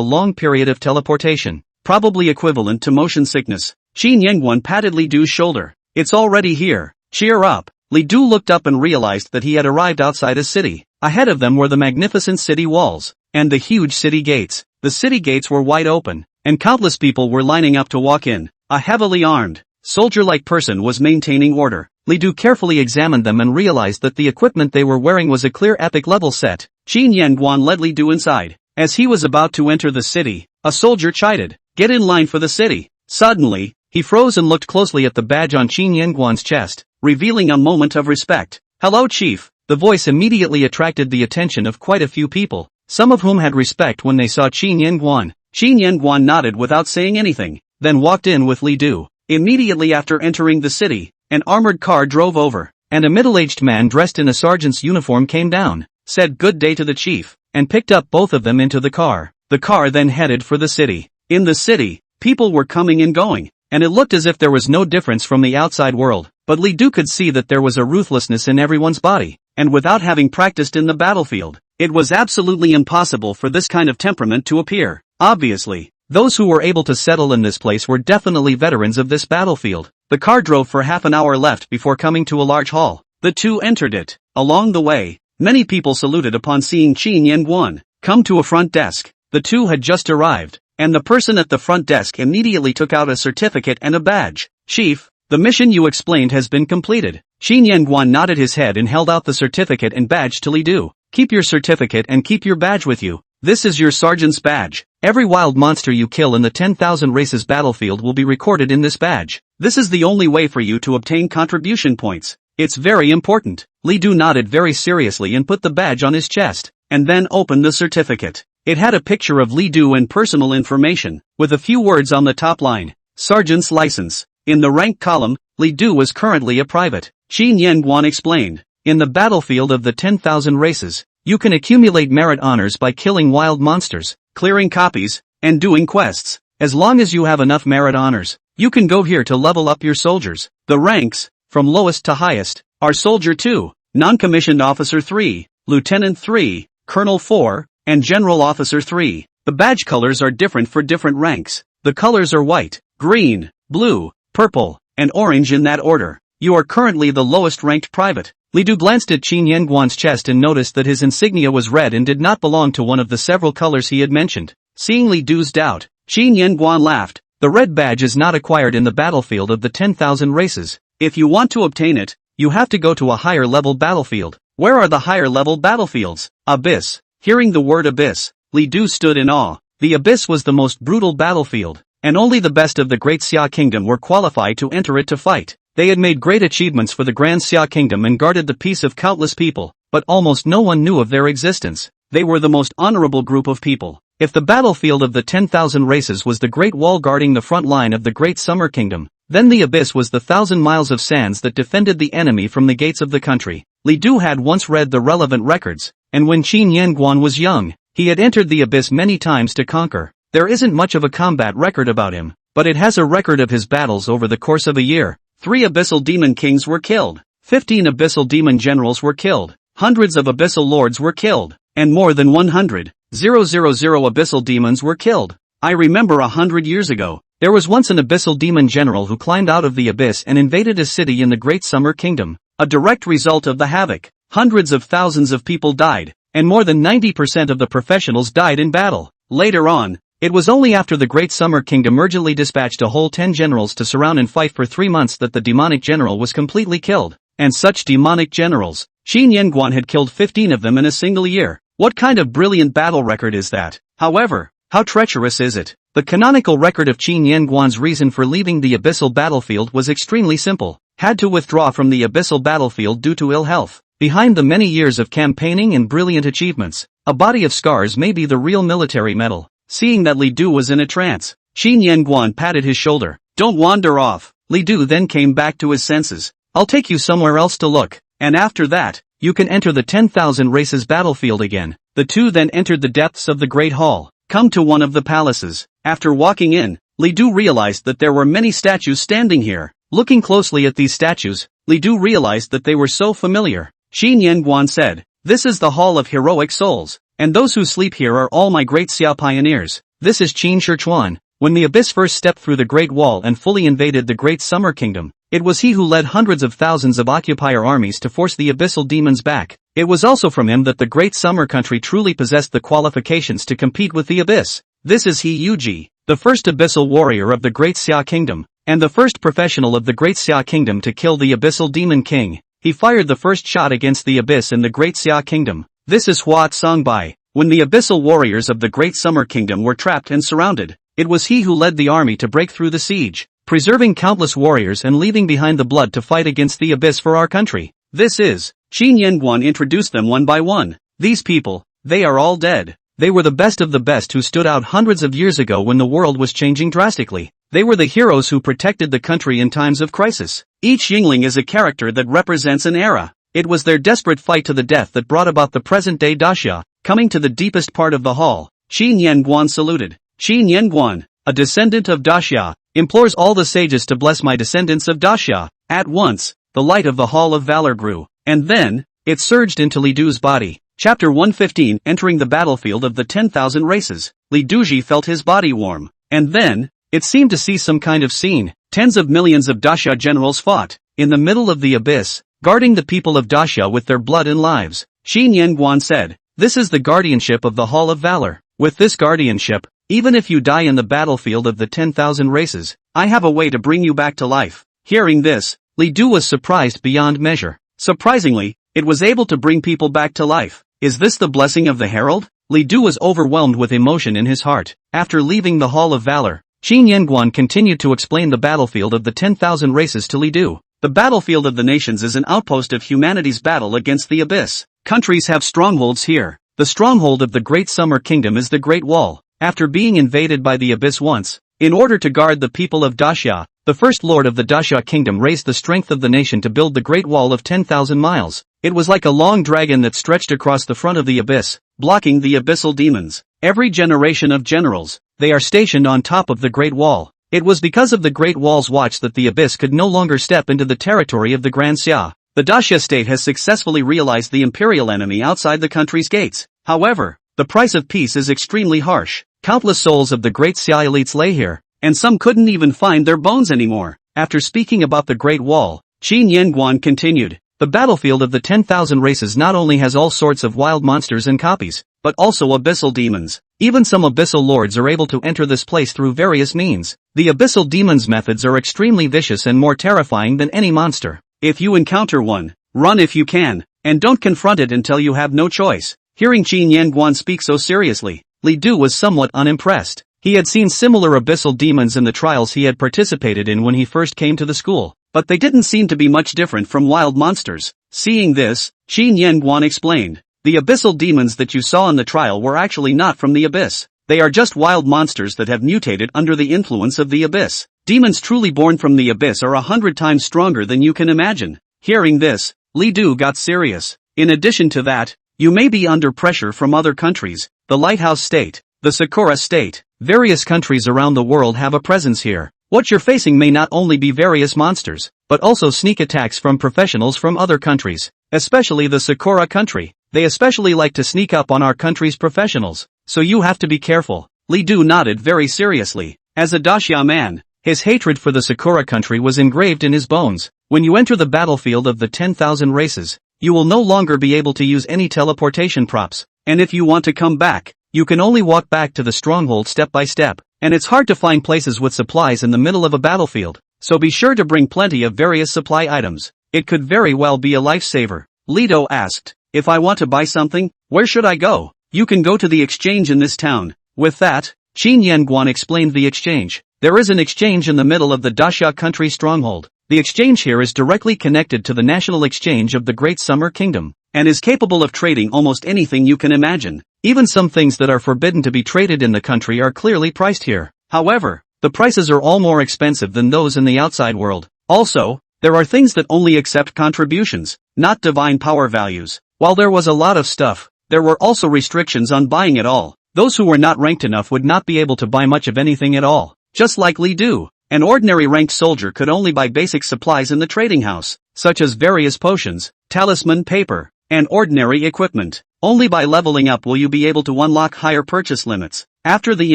long period of teleportation, probably equivalent to motion sickness. Qin Yanguan patted Li Du's shoulder. It's already here. Cheer up. Li Du looked up and realized that he had arrived outside a city. Ahead of them were the magnificent city walls, and the huge city gates. The city gates were wide open, and countless people were lining up to walk in. A heavily armed, soldier-like person was maintaining order. Li Du carefully examined them and realized that the equipment they were wearing was a clear epic level set. Qin Yanguan led Li Du inside. As he was about to enter the city, a soldier chided, "Get in line for the city." Suddenly, he froze and looked closely at the badge on Qin Yanguan's chest, revealing a moment of respect. "Hello, Chief." The voice immediately attracted the attention of quite a few people, some of whom had respect when they saw Qin Yanguan. Qin Yanguan nodded without saying anything, then walked in with Li Du. Immediately after entering the city, an armored car drove over, and a middle-aged man dressed in a sergeant's uniform came down, said good day to the chief, and picked up both of them into the car. The car then headed for the city. In the city, people were coming and going, and it looked as if there was no difference from the outside world, but Li Du could see that there was a ruthlessness in everyone's body, and without having practiced in the battlefield, it was absolutely impossible for this kind of temperament to appear. Obviously, those who were able to settle in this place were definitely veterans of this battlefield. The car drove for half an hour left before coming to a large hall. The two entered it. Along the way, many people saluted upon seeing Qin Yanguan come to a front desk. The two had just arrived, and the person at the front desk immediately took out a certificate and a badge. "Chief, the mission you explained has been completed." Qin Yanguan nodded his head and held out the certificate and badge to Li Du. "Keep your certificate and keep your badge with you. This is your sergeant's badge. Every wild monster you kill in the 10,000 races battlefield will be recorded in this badge. This is the only way for you to obtain contribution points. It's very important." Li Du nodded very seriously and put the badge on his chest, and then opened the certificate. It had a picture of Li Du and personal information, with a few words on the top line. Sergeant's license. In the rank column, Li Du was currently a private. Qin Yanguan explained. In the battlefield of the 10,000 races, You can accumulate merit honors by killing wild monsters, clearing copies, and doing quests. As long as you have enough merit honors, you can go here to level up your soldiers. The ranks, from lowest to highest, are Soldier 2, Non-Commissioned Officer 3, Lieutenant 3, Colonel 4, and General Officer 3. The badge colors are different for different ranks. The colors are white, green, blue, purple, and orange in that order. You are currently the lowest ranked private. Li Du glanced at Qin Yanguan's chest and noticed that his insignia was red and did not belong to one of the several colors he had mentioned. Seeing Li Du's doubt, Qin Yanguan laughed. The red badge is not acquired in the battlefield of the 10,000 races. If you want to obtain it, you have to go to a higher level battlefield. Where are the higher level battlefields? Abyss. Hearing the word abyss, Li Du stood in awe. The abyss was the most brutal battlefield, and only the best of the Great Xia Kingdom were qualified to enter it to fight. They had made great achievements for the Grand Xia Kingdom and guarded the peace of countless people, but almost no one knew of their existence. They were the most honorable group of people. If the battlefield of the 10,000 races was the Great Wall guarding the front line of the Great Summer Kingdom, then the abyss was the 1,000 miles of sands that defended the enemy from the gates of the country. Li Du had once read the relevant records, and when Qin Yanguan was young, he had entered the abyss many times to conquer. There isn't much of a combat record about him, but it has a record of his battles over the course of a year. 3 abyssal demon kings were killed, 15 abyssal demon generals were killed, hundreds of abyssal lords were killed, and more than 100,000 abyssal demons were killed. I remember 100 years ago, there was once an abyssal demon general who climbed out of the abyss and invaded a city in the Great Summer Kingdom. A direct result of the havoc, hundreds of thousands of people died, and more than 90% of the professionals died in battle. Later on, it was only after the Great Summer Kingdom urgently dispatched a whole 10 generals to surround and fight for 3 months that the demonic general was completely killed. And such demonic generals, Qin Yanguan had killed 15 of them in a single year. What kind of brilliant battle record is that? However, how treacherous is it? The canonical record of Qin Yanguan's reason for leaving the abyssal battlefield was extremely simple. Had to withdraw from the abyssal battlefield due to ill health. Behind the many years of campaigning and brilliant achievements, a body of scars may be the real military medal. Seeing that Li Du was in a trance, Qin Yanguan patted his shoulder. Don't wander off. Li Du then came back to his senses. I'll take you somewhere else to look, and after that, you can enter the 10,000 races battlefield again. The two then entered the depths of the Great Hall, come to one of the palaces. After walking in, Li Du realized that there were many statues standing here. Looking closely at these statues, Li Du realized that they were so familiar. Qin Yanguan said, "This is the Hall of Heroic Souls, and those who sleep here are all my Great Xia pioneers. This is Qin Shichuan." When the abyss first stepped through the Great Wall and fully invaded the Great Summer Kingdom, it was he who led hundreds of thousands of occupier armies to force the abyssal demons back. It was also from him that the Great Summer Country truly possessed the qualifications to compete with the abyss. This is He Yuji, the first abyssal warrior of the Great Xia Kingdom, and the first professional of the Great Xia Kingdom to kill the abyssal demon king. He fired the first shot against the abyss in the Great Xia Kingdom. This is Hua Tsangbai. When the abyssal warriors of the Great Summer Kingdom were trapped and surrounded, it was he who led the army to break through the siege, preserving countless warriors and leaving behind the blood to fight against the abyss for our country. This is, Qin Yanguan introduced them one by one. These people, they are all dead. They were the best of the best who stood out hundreds of years ago when the world was changing drastically. They were the heroes who protected the country in times of crisis. Each Yingling is a character that represents an era. It was their desperate fight to the death that brought about the present-day daxia. Coming to the deepest part of the hall, Qin Yanguan saluted. Qin Yanguan, a descendant of daxia, implores all the sages to bless my descendants of daxia. At once, the light of the Hall of Valor grew, and then, it surged into Li Du's body. Chapter 115. Entering the battlefield of the 10,000 races, Li Duji felt his body warm, and then, it seemed to see some kind of scene. Tens of millions of daxia generals fought, in the middle of the abyss, guarding the people of daxia with their blood and lives. Qin Yanguan said, "This is the guardianship of the Hall of Valor. With this guardianship, even if you die in the battlefield of the 10,000 races, I have a way to bring you back to life." Hearing this, Li Du was surprised beyond measure. Surprisingly, it was able to bring people back to life. Is this the blessing of the Herald? Li Du was overwhelmed with emotion in his heart. After leaving the Hall of Valor, Qin Yanguan continued to explain the battlefield of the 10,000 races to Li Du. The battlefield of the nations is an outpost of humanity's battle against the abyss. Countries have strongholds here. The stronghold of the Great Summer Kingdom is the Great Wall. After being invaded by the abyss once, in order to guard the people of daxia, the first lord of the daxia kingdom raised the strength of the nation to build the Great Wall of 10,000 miles. It was like a long dragon that stretched across the front of the abyss, blocking the abyssal demons. Every generation of generals, they are stationed on top of the Great Wall. It was because of the Great Wall's watch that the abyss could no longer step into the territory of the Grand Xia. The Daxia state has successfully realized the imperial enemy outside the country's gates. However, the price of peace is extremely harsh. Countless souls of the Great Xia elites lay here, and some couldn't even find their bones anymore. After speaking about the Great Wall, Qin Yanguan continued, the battlefield of the 10,000 races not only has all sorts of wild monsters and copies, but also abyssal demons. Even some abyssal lords are able to enter this place through various means. The abyssal demons' methods are extremely vicious and more terrifying than any monster. If you encounter one, run if you can, and don't confront it until you have no choice. Hearing Qin Yanguan speak so seriously, Li Du was somewhat unimpressed. He had seen similar abyssal demons in the trials he had participated in when he first came to the school, but they didn't seem to be much different from wild monsters. Seeing this, Qin Yanguan explained, the abyssal demons that you saw in the trial were actually not from the abyss. They are just wild monsters that have mutated under the influence of the abyss. Demons truly born from the abyss are 100 times stronger than you can imagine. Hearing this, Li Du got serious. In addition to that, you may be under pressure from other countries, the Lighthouse State, the Sakura State. Various countries around the world have a presence here. What you're facing may not only be various monsters, but also sneak attacks from professionals from other countries, especially the Sakura country. They especially like to sneak up on our country's professionals, so you have to be careful. Li Du nodded very seriously. As a Daxia man, his hatred for the Sakura country was engraved in his bones. When you enter the battlefield of the 10,000 races, you will no longer be able to use any teleportation props, and if you want to come back, you can only walk back to the stronghold step by step, and it's hard to find places with supplies in the middle of a battlefield, so be sure to bring plenty of various supply items. It could very well be a lifesaver. Li Du asked, if I want to buy something, where should I go? You can go to the exchange in this town. With that, Qin Yanguan explained the exchange. There is an exchange in the middle of the Daxia country stronghold. The exchange here is directly connected to the national exchange of the Great Summer Kingdom, and is capable of trading almost anything you can imagine. Even some things that are forbidden to be traded in the country are clearly priced here. However, the prices are all more expensive than those in the outside world. Also, there are things that only accept contributions, not divine power values. While there was a lot of stuff, there were also restrictions on buying it all. Those who were not ranked enough would not be able to buy much of anything at all. Just like Li Du, an ordinary ranked soldier could only buy basic supplies in the trading house, such as various potions, talisman paper, and ordinary equipment. Only by leveling up will you be able to unlock higher purchase limits. After the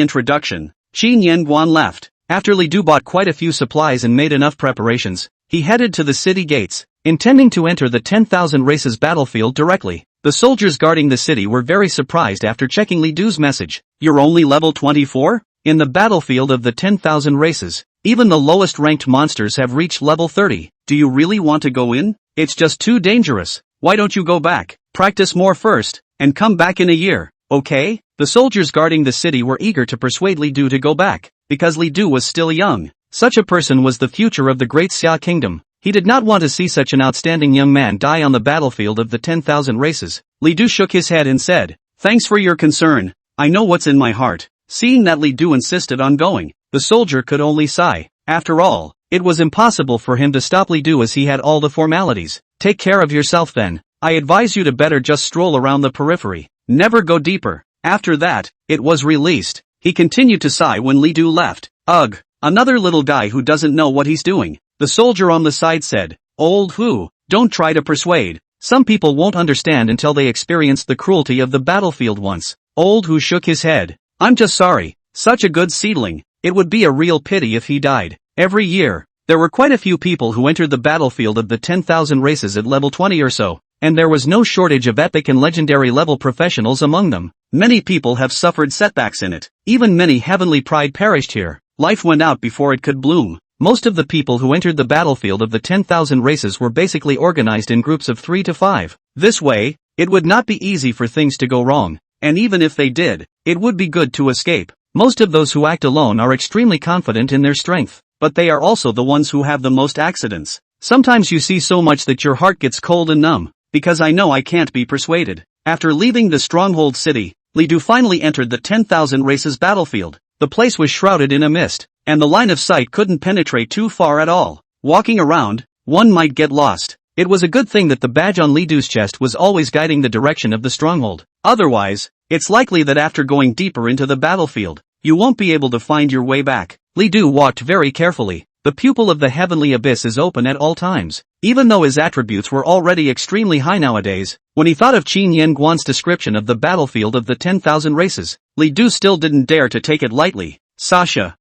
introduction, Qin Yanguan left. After Li Du bought quite a few supplies and made enough preparations, he headed to the city gates, intending to enter the 10,000 races battlefield directly. The soldiers guarding the city were very surprised after checking Li Du's message. You're only level 24? In the battlefield of the 10,000 races, even the lowest ranked monsters have reached level 30. Do you really want to go in? It's just too dangerous. Why don't you go back? Practice more first, and come back in a year, okay? The soldiers guarding the city were eager to persuade Li Du to go back, because Li Du was still young. Such a person was the future of the Great Xia Kingdom. He did not want to see such an outstanding young man die on the battlefield of the 10,000 races. Li Du shook his head and said, thanks for your concern. I know what's in my heart. Seeing that Li Du insisted on going, the soldier could only sigh. After all, it was impossible for him to stop Li Du as he had all the formalities. Take care of yourself then. I advise you to better just stroll around the periphery. Never go deeper. After that, it was released. He continued to sigh when Li Du left. Ugh, another little guy who doesn't know what he's doing. The soldier on the side said, old who, don't try to persuade. Some people won't understand until they experience the cruelty of the battlefield once. Old who shook his head. I'm just sorry, such a good seedling. It would be a real pity if he died. Every year, there were quite a few people who entered the battlefield of the 10,000 races at level 20 or so, and there was no shortage of epic and legendary level professionals among them. Many people have suffered setbacks in it. Even many heavenly pride perished here. Life went out before it could bloom. Most of the people who entered the battlefield of the 10,000 races were basically organized in groups of 3 to 5. This way, it would not be easy for things to go wrong, and even if they did, it would be good to escape. Most of those who act alone are extremely confident in their strength, but they are also the ones who have the most accidents. Sometimes you see so much that your heart gets cold and numb, because I know I can't be persuaded. After leaving the stronghold city, Li Du finally entered the 10,000 races battlefield. The place was shrouded in a mist, and the line of sight couldn't penetrate too far at all. Walking around, one might get lost. It was a good thing that the badge on Li Du's chest was always guiding the direction of the stronghold. Otherwise, it's likely that after going deeper into the battlefield, you won't be able to find your way back. Li Du walked very carefully. The pupil of the heavenly abyss is open at all times. Even though his attributes were already extremely high nowadays, when he thought of Qin Yen Guan's description of the battlefield of the 10,000 races, Li Du still didn't dare to take it lightly. Sasha.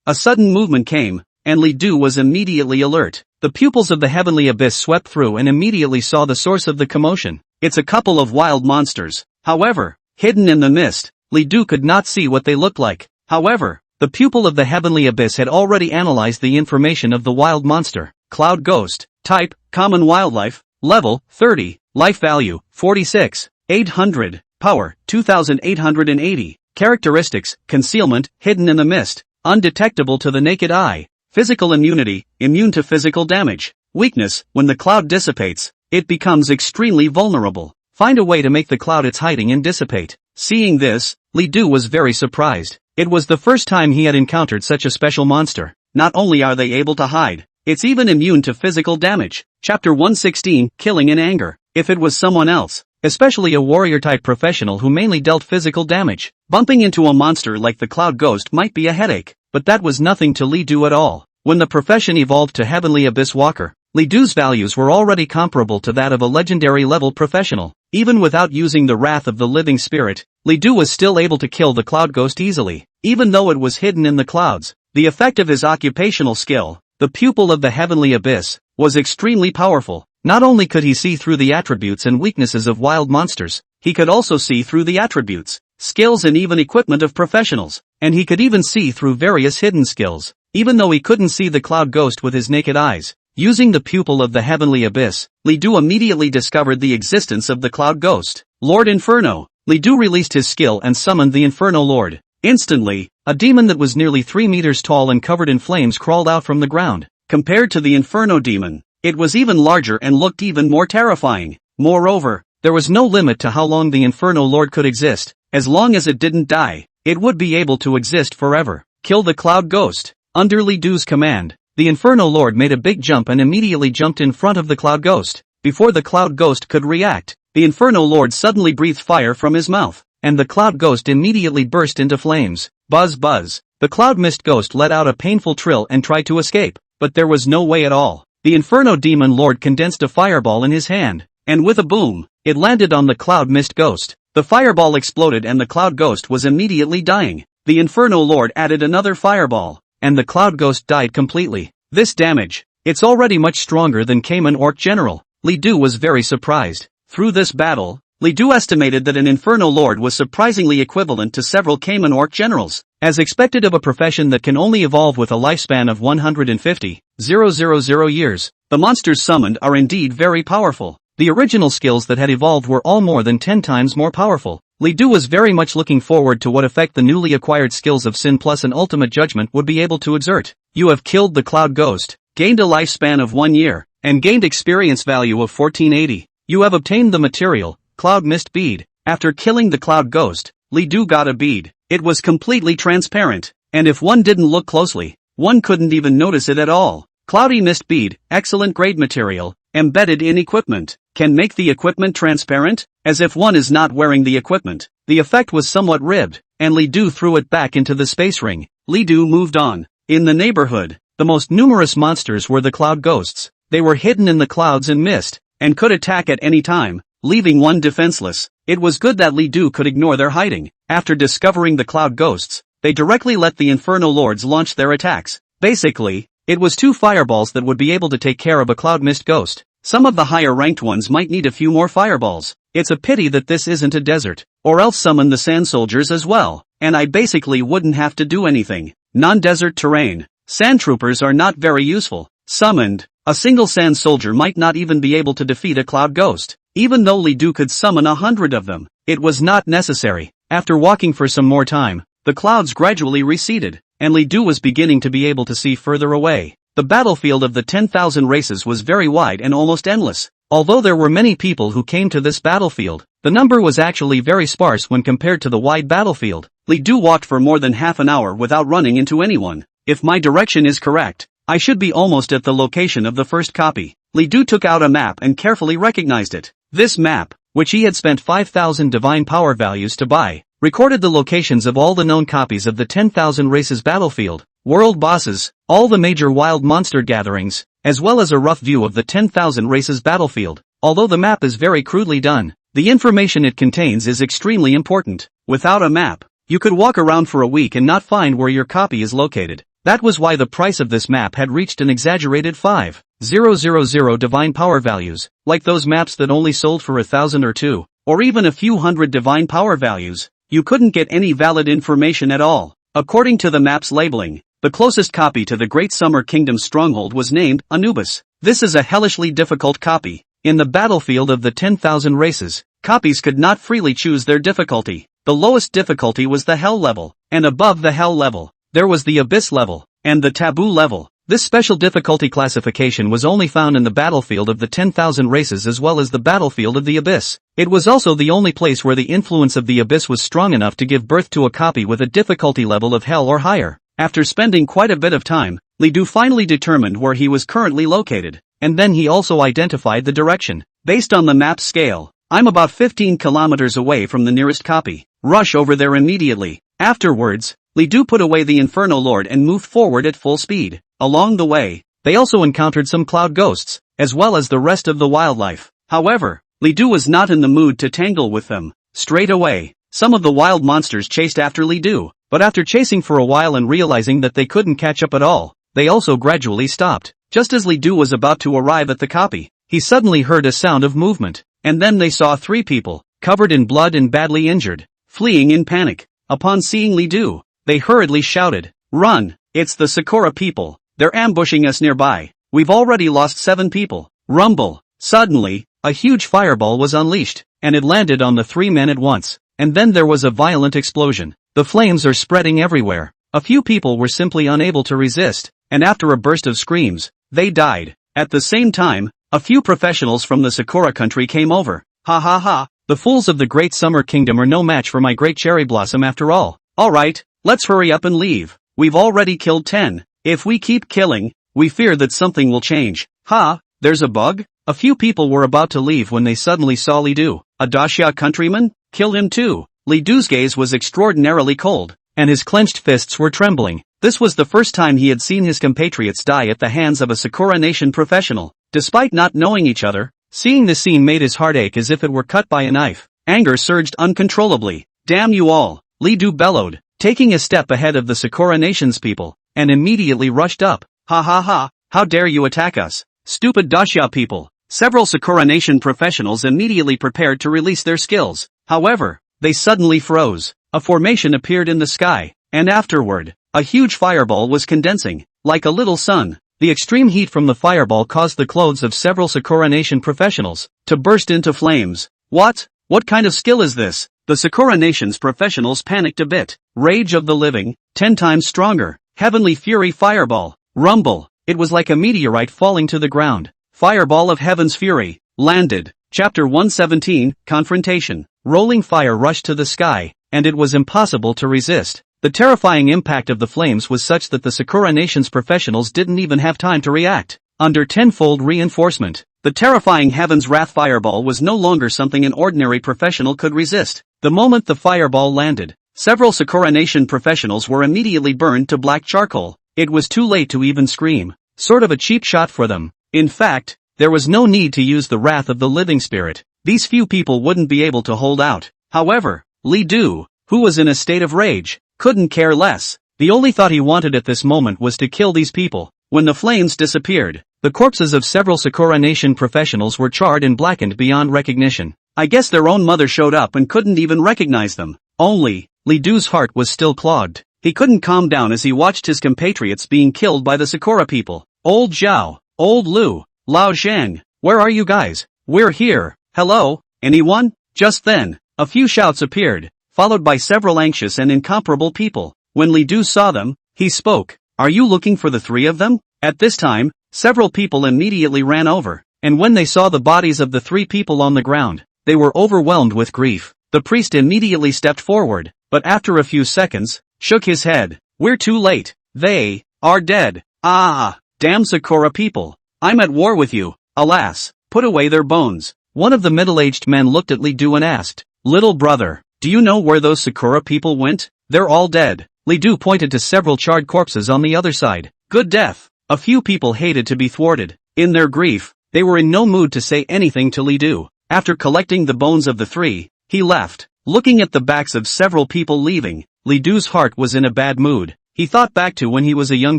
A sudden movement came, and Li Du was immediately alert. The pupils of the heavenly abyss swept through and immediately saw the source of the commotion. It's a couple of wild monsters. However, hidden in the mist, Li Du could not see what they looked like. However, the pupil of the heavenly abyss had already analyzed the information of the wild monster. Cloud ghost. Type, common wildlife. Level, 30. Life value, 46. 800. Power, 2880. Characteristics, concealment, hidden in the mist. Undetectable to the naked eye. Physical immunity, immune to physical damage. Weakness, when the cloud dissipates, it becomes extremely vulnerable. Find a way to make the cloud it's hiding in dissipate. Seeing this, Li Du was very surprised. It was the first time he had encountered such a special monster. Not only are they able to hide, it's even immune to physical damage. Chapter 116, Killing in Anger. If it was someone else, especially a warrior-type professional who mainly dealt physical damage, bumping into a monster like the Cloud Ghost might be a headache, but that was nothing to Li Du at all. When the profession evolved to Heavenly Abyss Walker, Li Du's values were already comparable to that of a legendary level professional. Even without using the Wrath of the Living Spirit, Li Du was still able to kill the Cloud Ghost easily, even though it was hidden in the clouds. The effect of his occupational skill, the pupil of the Heavenly Abyss, was extremely powerful. Not only could he see through the attributes and weaknesses of wild monsters, he could also see through the attributes, skills and even equipment of professionals, and he could even see through various hidden skills. Even though he couldn't see the Cloud Ghost with his naked eyes, using the pupil of the Heavenly Abyss, Li Du immediately discovered the existence of the Cloud Ghost. Lord Inferno. Li Du released his skill and summoned the Inferno Lord. Instantly, a demon that was nearly 3 meters tall and covered in flames crawled out from the ground. Compared to the Inferno demon, it was even larger and looked even more terrifying. Moreover, there was no limit to how long the Inferno Lord could exist. As long as it didn't die, it would be able to exist forever. Kill the Cloud Ghost. Under Li Du's command, the Inferno Lord made a big jump and immediately jumped in front of the Cloud Ghost. Before the Cloud Ghost could react, the Inferno Lord suddenly breathed fire from his mouth, and the Cloud Ghost immediately burst into flames. Buzz buzz. The Cloud Mist Ghost let out a painful trill and tried to escape, but there was no way at all. The Inferno Demon Lord condensed a fireball in his hand, and with a boom, it landed on the Cloud Mist Ghost. The fireball exploded and the Cloud Ghost was immediately dying. The Inferno Lord added another fireball, and the Cloud Ghost died completely. This damage, it's already much stronger than Cayman Orc General. Li Du was very surprised. Through this battle, Li Du estimated that an Inferno Lord was surprisingly equivalent to several Cayman Orc Generals. As expected of a profession that can only evolve with a lifespan of 150,000 years, the monsters summoned are indeed very powerful. The original skills that had evolved were all more than 10 times more powerful. Li Du was very much looking forward to what effect the newly acquired skills of Sin Plus and Ultimate Judgment would be able to exert. You have killed the Cloud Ghost, gained a lifespan of 1 year, and gained experience value of 1480. You have obtained the material, Cloud Mist Bead. After killing the Cloud Ghost, Li Du got a bead. It was completely transparent, and if one didn't look closely, one couldn't even notice it at all. Cloudy Mist Bead, excellent grade material, embedded in equipment. Can make the equipment transparent, as if one is not wearing the equipment. The effect was somewhat ribbed, and Li Du threw it back into the space ring. Li Du moved on. In the neighborhood, the most numerous monsters were the Cloud Ghosts. They were hidden in the clouds and mist, and could attack at any time, leaving one defenseless. It was good that Li Du could ignore their hiding. After discovering the Cloud Ghosts, they directly let the Inferno Lords launch their attacks. Basically, it was 2 fireballs that would be able to take care of a Cloud Mist Ghost. Some of the higher ranked ones might need a few more fireballs. It's a pity that this isn't a desert, or else summon the sand soldiers as well, and I basically wouldn't have to do anything. Non-desert terrain. Sand troopers are not very useful. Summoned, a single sand soldier might not even be able to defeat a Cloud Ghost. Even though Li Du could summon 100 of them, it was not necessary. After walking for some more time, the clouds gradually receded, and Li Du was beginning to be able to see further away. The battlefield of the 10,000 races was very wide and almost endless. Although there were many people who came to this battlefield, the number was actually very sparse when compared to the wide battlefield. Li Du walked for more than half an hour without running into anyone. If my direction is correct, I should be almost at the location of the first copy. Li Du took out a map and carefully recognized it. This map, which he had spent 5,000 divine power values to buy, recorded the locations of all the known copies of the 10,000 races battlefield, world bosses, all the major wild monster gatherings, as well as a rough view of the 10,000 races battlefield. Although the map is very crudely done, the information it contains is extremely important. Without a map, you could walk around for a week and not find where your copy is located. That was why the price of this map had reached an exaggerated 5,000 divine power values, like those maps that only sold for 1,000 or 2, or even a few hundred divine power values. You couldn't get any valid information at all. According to the map's labeling, the closest copy to the Great Summer Kingdom's stronghold was named Anubis. This is a hellishly difficult copy. In the battlefield of the 10,000 races, copies could not freely choose their difficulty. The lowest difficulty was the Hell level, and above the Hell level, there was the Abyss level, and the Taboo level. This special difficulty classification was only found in the battlefield of the 10,000 races as well as the battlefield of the Abyss. It was also the only place where the influence of the Abyss was strong enough to give birth to a copy with a difficulty level of Hell or higher. After spending quite a bit of time, Li Du finally determined where he was currently located, and then he also identified the direction. Based on the map's scale, I'm about 15 kilometers away from the nearest copy. Rush over there immediately. Afterwards, Li Du put away the Inferno Lord and moved forward at full speed. Along the way, they also encountered some cloud ghosts, as well as the rest of the wildlife. However, Li Du was not in the mood to tangle with them. Straight away, some of the wild monsters chased after Li Du, but after chasing for a while and realizing that they couldn't catch up at all, they also gradually stopped. Just as Li Du was about to arrive at the copy, he suddenly heard a sound of movement, and then they saw 3 people, covered in blood and badly injured, fleeing in panic. Upon seeing Li Du, they hurriedly shouted, "Run! It's the Sakura people! They're ambushing us nearby! We've already lost 7 people!" Rumble! Suddenly, a huge fireball was unleashed, and it landed on the 3 men at once, and then there was a violent explosion. The flames are spreading everywhere. A few people were simply unable to resist, and after a burst of screams, they died. At the same time, a few professionals from the Sakura country came over. Ha ha ha, the fools of the Great Summer Kingdom are no match for my Great Cherry Blossom after all. Alright, let's hurry up and leave. We've already killed 10. If we keep killing, we fear that something will change. Ha, there's a bug? A few people were about to leave when they suddenly saw Li Du. A Daxia countryman? Kill him too. Li Du's gaze was extraordinarily cold, and his clenched fists were trembling. This was the first time he had seen his compatriots die at the hands of a Sakura Nation professional. Despite not knowing each other, seeing the scene made his heart ache as if it were cut by a knife. Anger surged uncontrollably. Damn you all, Li Du bellowed, taking a step ahead of the Sakura Nation's people, and immediately rushed up. Ha ha ha, how dare you attack us, stupid Daxia people. Several Sakura Nation professionals immediately prepared to release their skills. However, they suddenly froze. A formation appeared in the sky, and afterward, a huge fireball was condensing, like a little sun. The extreme heat from the fireball caused the clothes of several Sakura Nation professionals to burst into flames. What? What kind of skill is this? The Sakura Nation's professionals panicked a bit. Rage of the living, 10 times stronger. Heavenly Fury Fireball. Rumble. It was like a meteorite falling to the ground. Fireball of Heaven's Fury. Landed. Chapter 117, Confrontation. Rolling fire rushed to the sky, and it was impossible to resist. The terrifying impact of the flames was such that the Sakura Nation's professionals didn't even have time to react. Under tenfold reinforcement, the terrifying Heaven's Wrath Fireball was no longer something an ordinary professional could resist. The moment the fireball landed, several Sakura Nation professionals were immediately burned to black charcoal. It was too late to even scream. Sort of a cheap shot for them. In fact, there was no need to use the wrath of the living spirit. These few people wouldn't be able to hold out. However, Li Du, who was in a state of rage, couldn't care less. The only thought he wanted at this moment was to kill these people. When the flames disappeared, the corpses of several Sakura Nation professionals were charred and blackened beyond recognition. I guess their own mother showed up and couldn't even recognize them. Only, Li Du's heart was still clogged. He couldn't calm down as he watched his compatriots being killed by the Sakura people. Old Zhao, Old Lu, Lao Zhang, where are you guys? We're here. Hello, anyone? Just then, a few shouts appeared, followed by several anxious and incomparable people. When Li Du saw them, he spoke. Are you looking for the 3 of them? At this time, several people immediately ran over, and when they saw the bodies of the 3 people on the ground, they were overwhelmed with grief. The priest immediately stepped forward, but after a few seconds, shook his head. We're too late. They are dead. Ah, damn Sakura people. I'm at war with you. Alas, put away their bones. One of the middle-aged men looked at Li Du and asked, "Little brother, do you know where those Sakura people went? They're all dead." Li Du pointed to several charred corpses on the other side. Good death. A few people hated to be thwarted. In their grief, they were in no mood to say anything to Li Du. After collecting the bones of the three, he left. Looking at the backs of several people leaving, Li Du's heart was in a bad mood. He thought back to when he was a young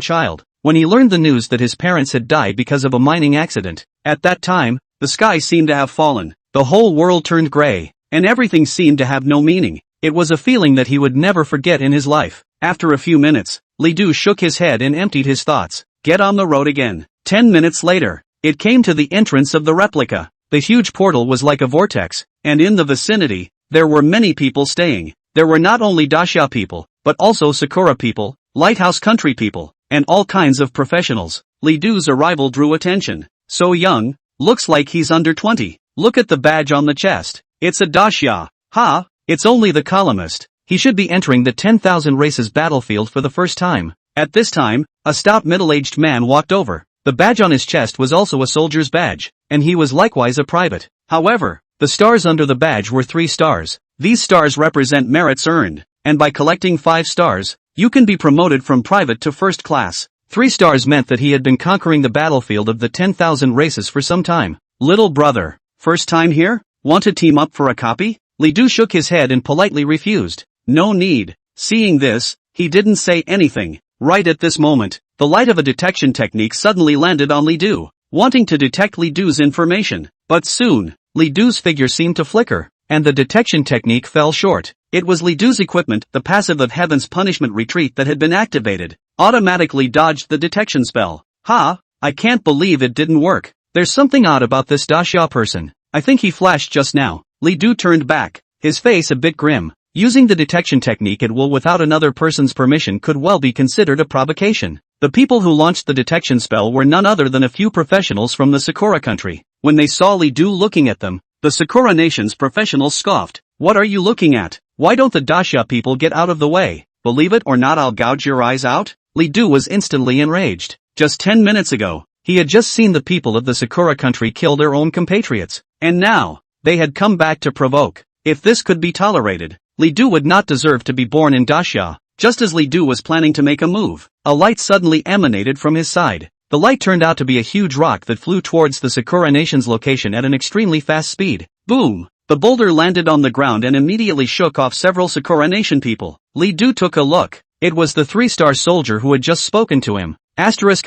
child, when he learned the news that his parents had died because of a mining accident. At that time, the sky seemed to have fallen, the whole world turned gray, and everything seemed to have no meaning. It was a feeling that he would never forget in his life. After a few minutes, Li Du shook his head and emptied his thoughts. Get on the road again. 10 minutes later, it came to the entrance of the replica. The huge portal was like a vortex, and in the vicinity, there were many people staying. There were not only Daxia people, but also Sakura people, lighthouse country people, and all kinds of professionals. Li Du's arrival drew attention. So young, looks like he's under 20. Look at the badge on the chest. It's a Daxia. Ha, it's only the columnist. He should be entering the 10,000 races battlefield for the first time. At this time, a stout middle-aged man walked over. The badge on his chest was also a soldier's badge, and he was likewise a private. However, the stars under the badge were 3 stars. These stars represent merits earned, and by collecting 5 stars, you can be promoted from private to first class. 3 stars meant that he had been conquering the battlefield of the 10,000 races for some time. Little brother, first time here? Want to team up for a copy? Li Du shook his head and politely refused. No need. Seeing this, he didn't say anything. Right at this moment, the light of a detection technique suddenly landed on Li Du, wanting to detect Li Du's information. But soon, Li Du's figure seemed to flicker, and the detection technique fell short. It was Li Du's equipment, the passive of Heaven's Punishment Retreat that had been activated, automatically dodged the detection spell. Ha, I can't believe it didn't work. There's something odd about this Daxia person. I think he flashed just now. Li Du turned back, his face a bit grim. Using the detection technique at will without another person's permission could well be considered a provocation. The people who launched the detection spell were none other than a few professionals from the Sakura country. When they saw Li Du looking at them, the Sakura nation's professionals scoffed. What are you looking at? Why don't the Daxia people get out of the way? Believe it or not, I'll gouge your eyes out? Li Du was instantly enraged. Just 10 minutes ago, he had just seen the people of the Sakura country kill their own compatriots. And now, they had come back to provoke. If this could be tolerated, Li Du would not deserve to be born in Daxia. Just as Li Du was planning to make a move, a light suddenly emanated from his side. The light turned out to be a huge rock that flew towards the Sakura nation's location at an extremely fast speed. Boom! The boulder landed on the ground and immediately shook off several Sakura nation people. Li Du took a look. It was the 3-star soldier who had just spoken to him. Mudhorse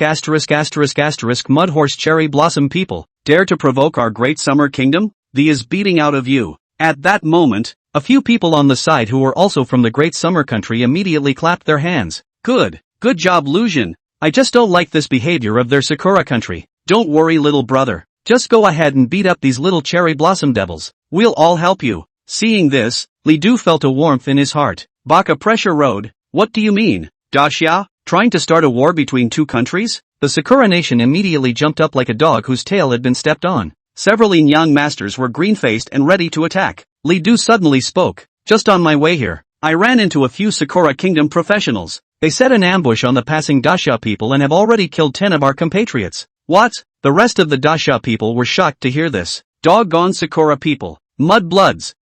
cherry blossom people, dare to provoke our great summer kingdom? The is beating out of you. At that moment, a few people on the side who were also from the great summer country immediately clapped their hands. Good job Lucian. I just don't like this behavior of their Sakura country. Don't worry little brother. Just go ahead and beat up these little cherry blossom devils. We'll all help you. Seeing this, Li Du felt a warmth in his heart. Baka pressure road. What do you mean? Daxia? Trying to start a war between 2 countries? The Sakura nation immediately jumped up like a dog whose tail had been stepped on. Several young masters were green-faced and ready to attack. Li Du suddenly spoke. Just on my way here, I ran into a few Sakura Kingdom professionals. They set an ambush on the passing Daxia people and have already killed 10 of our compatriots. What? The rest of the Daxia people were shocked to hear this. Doggone Sakura people. Mudbloods.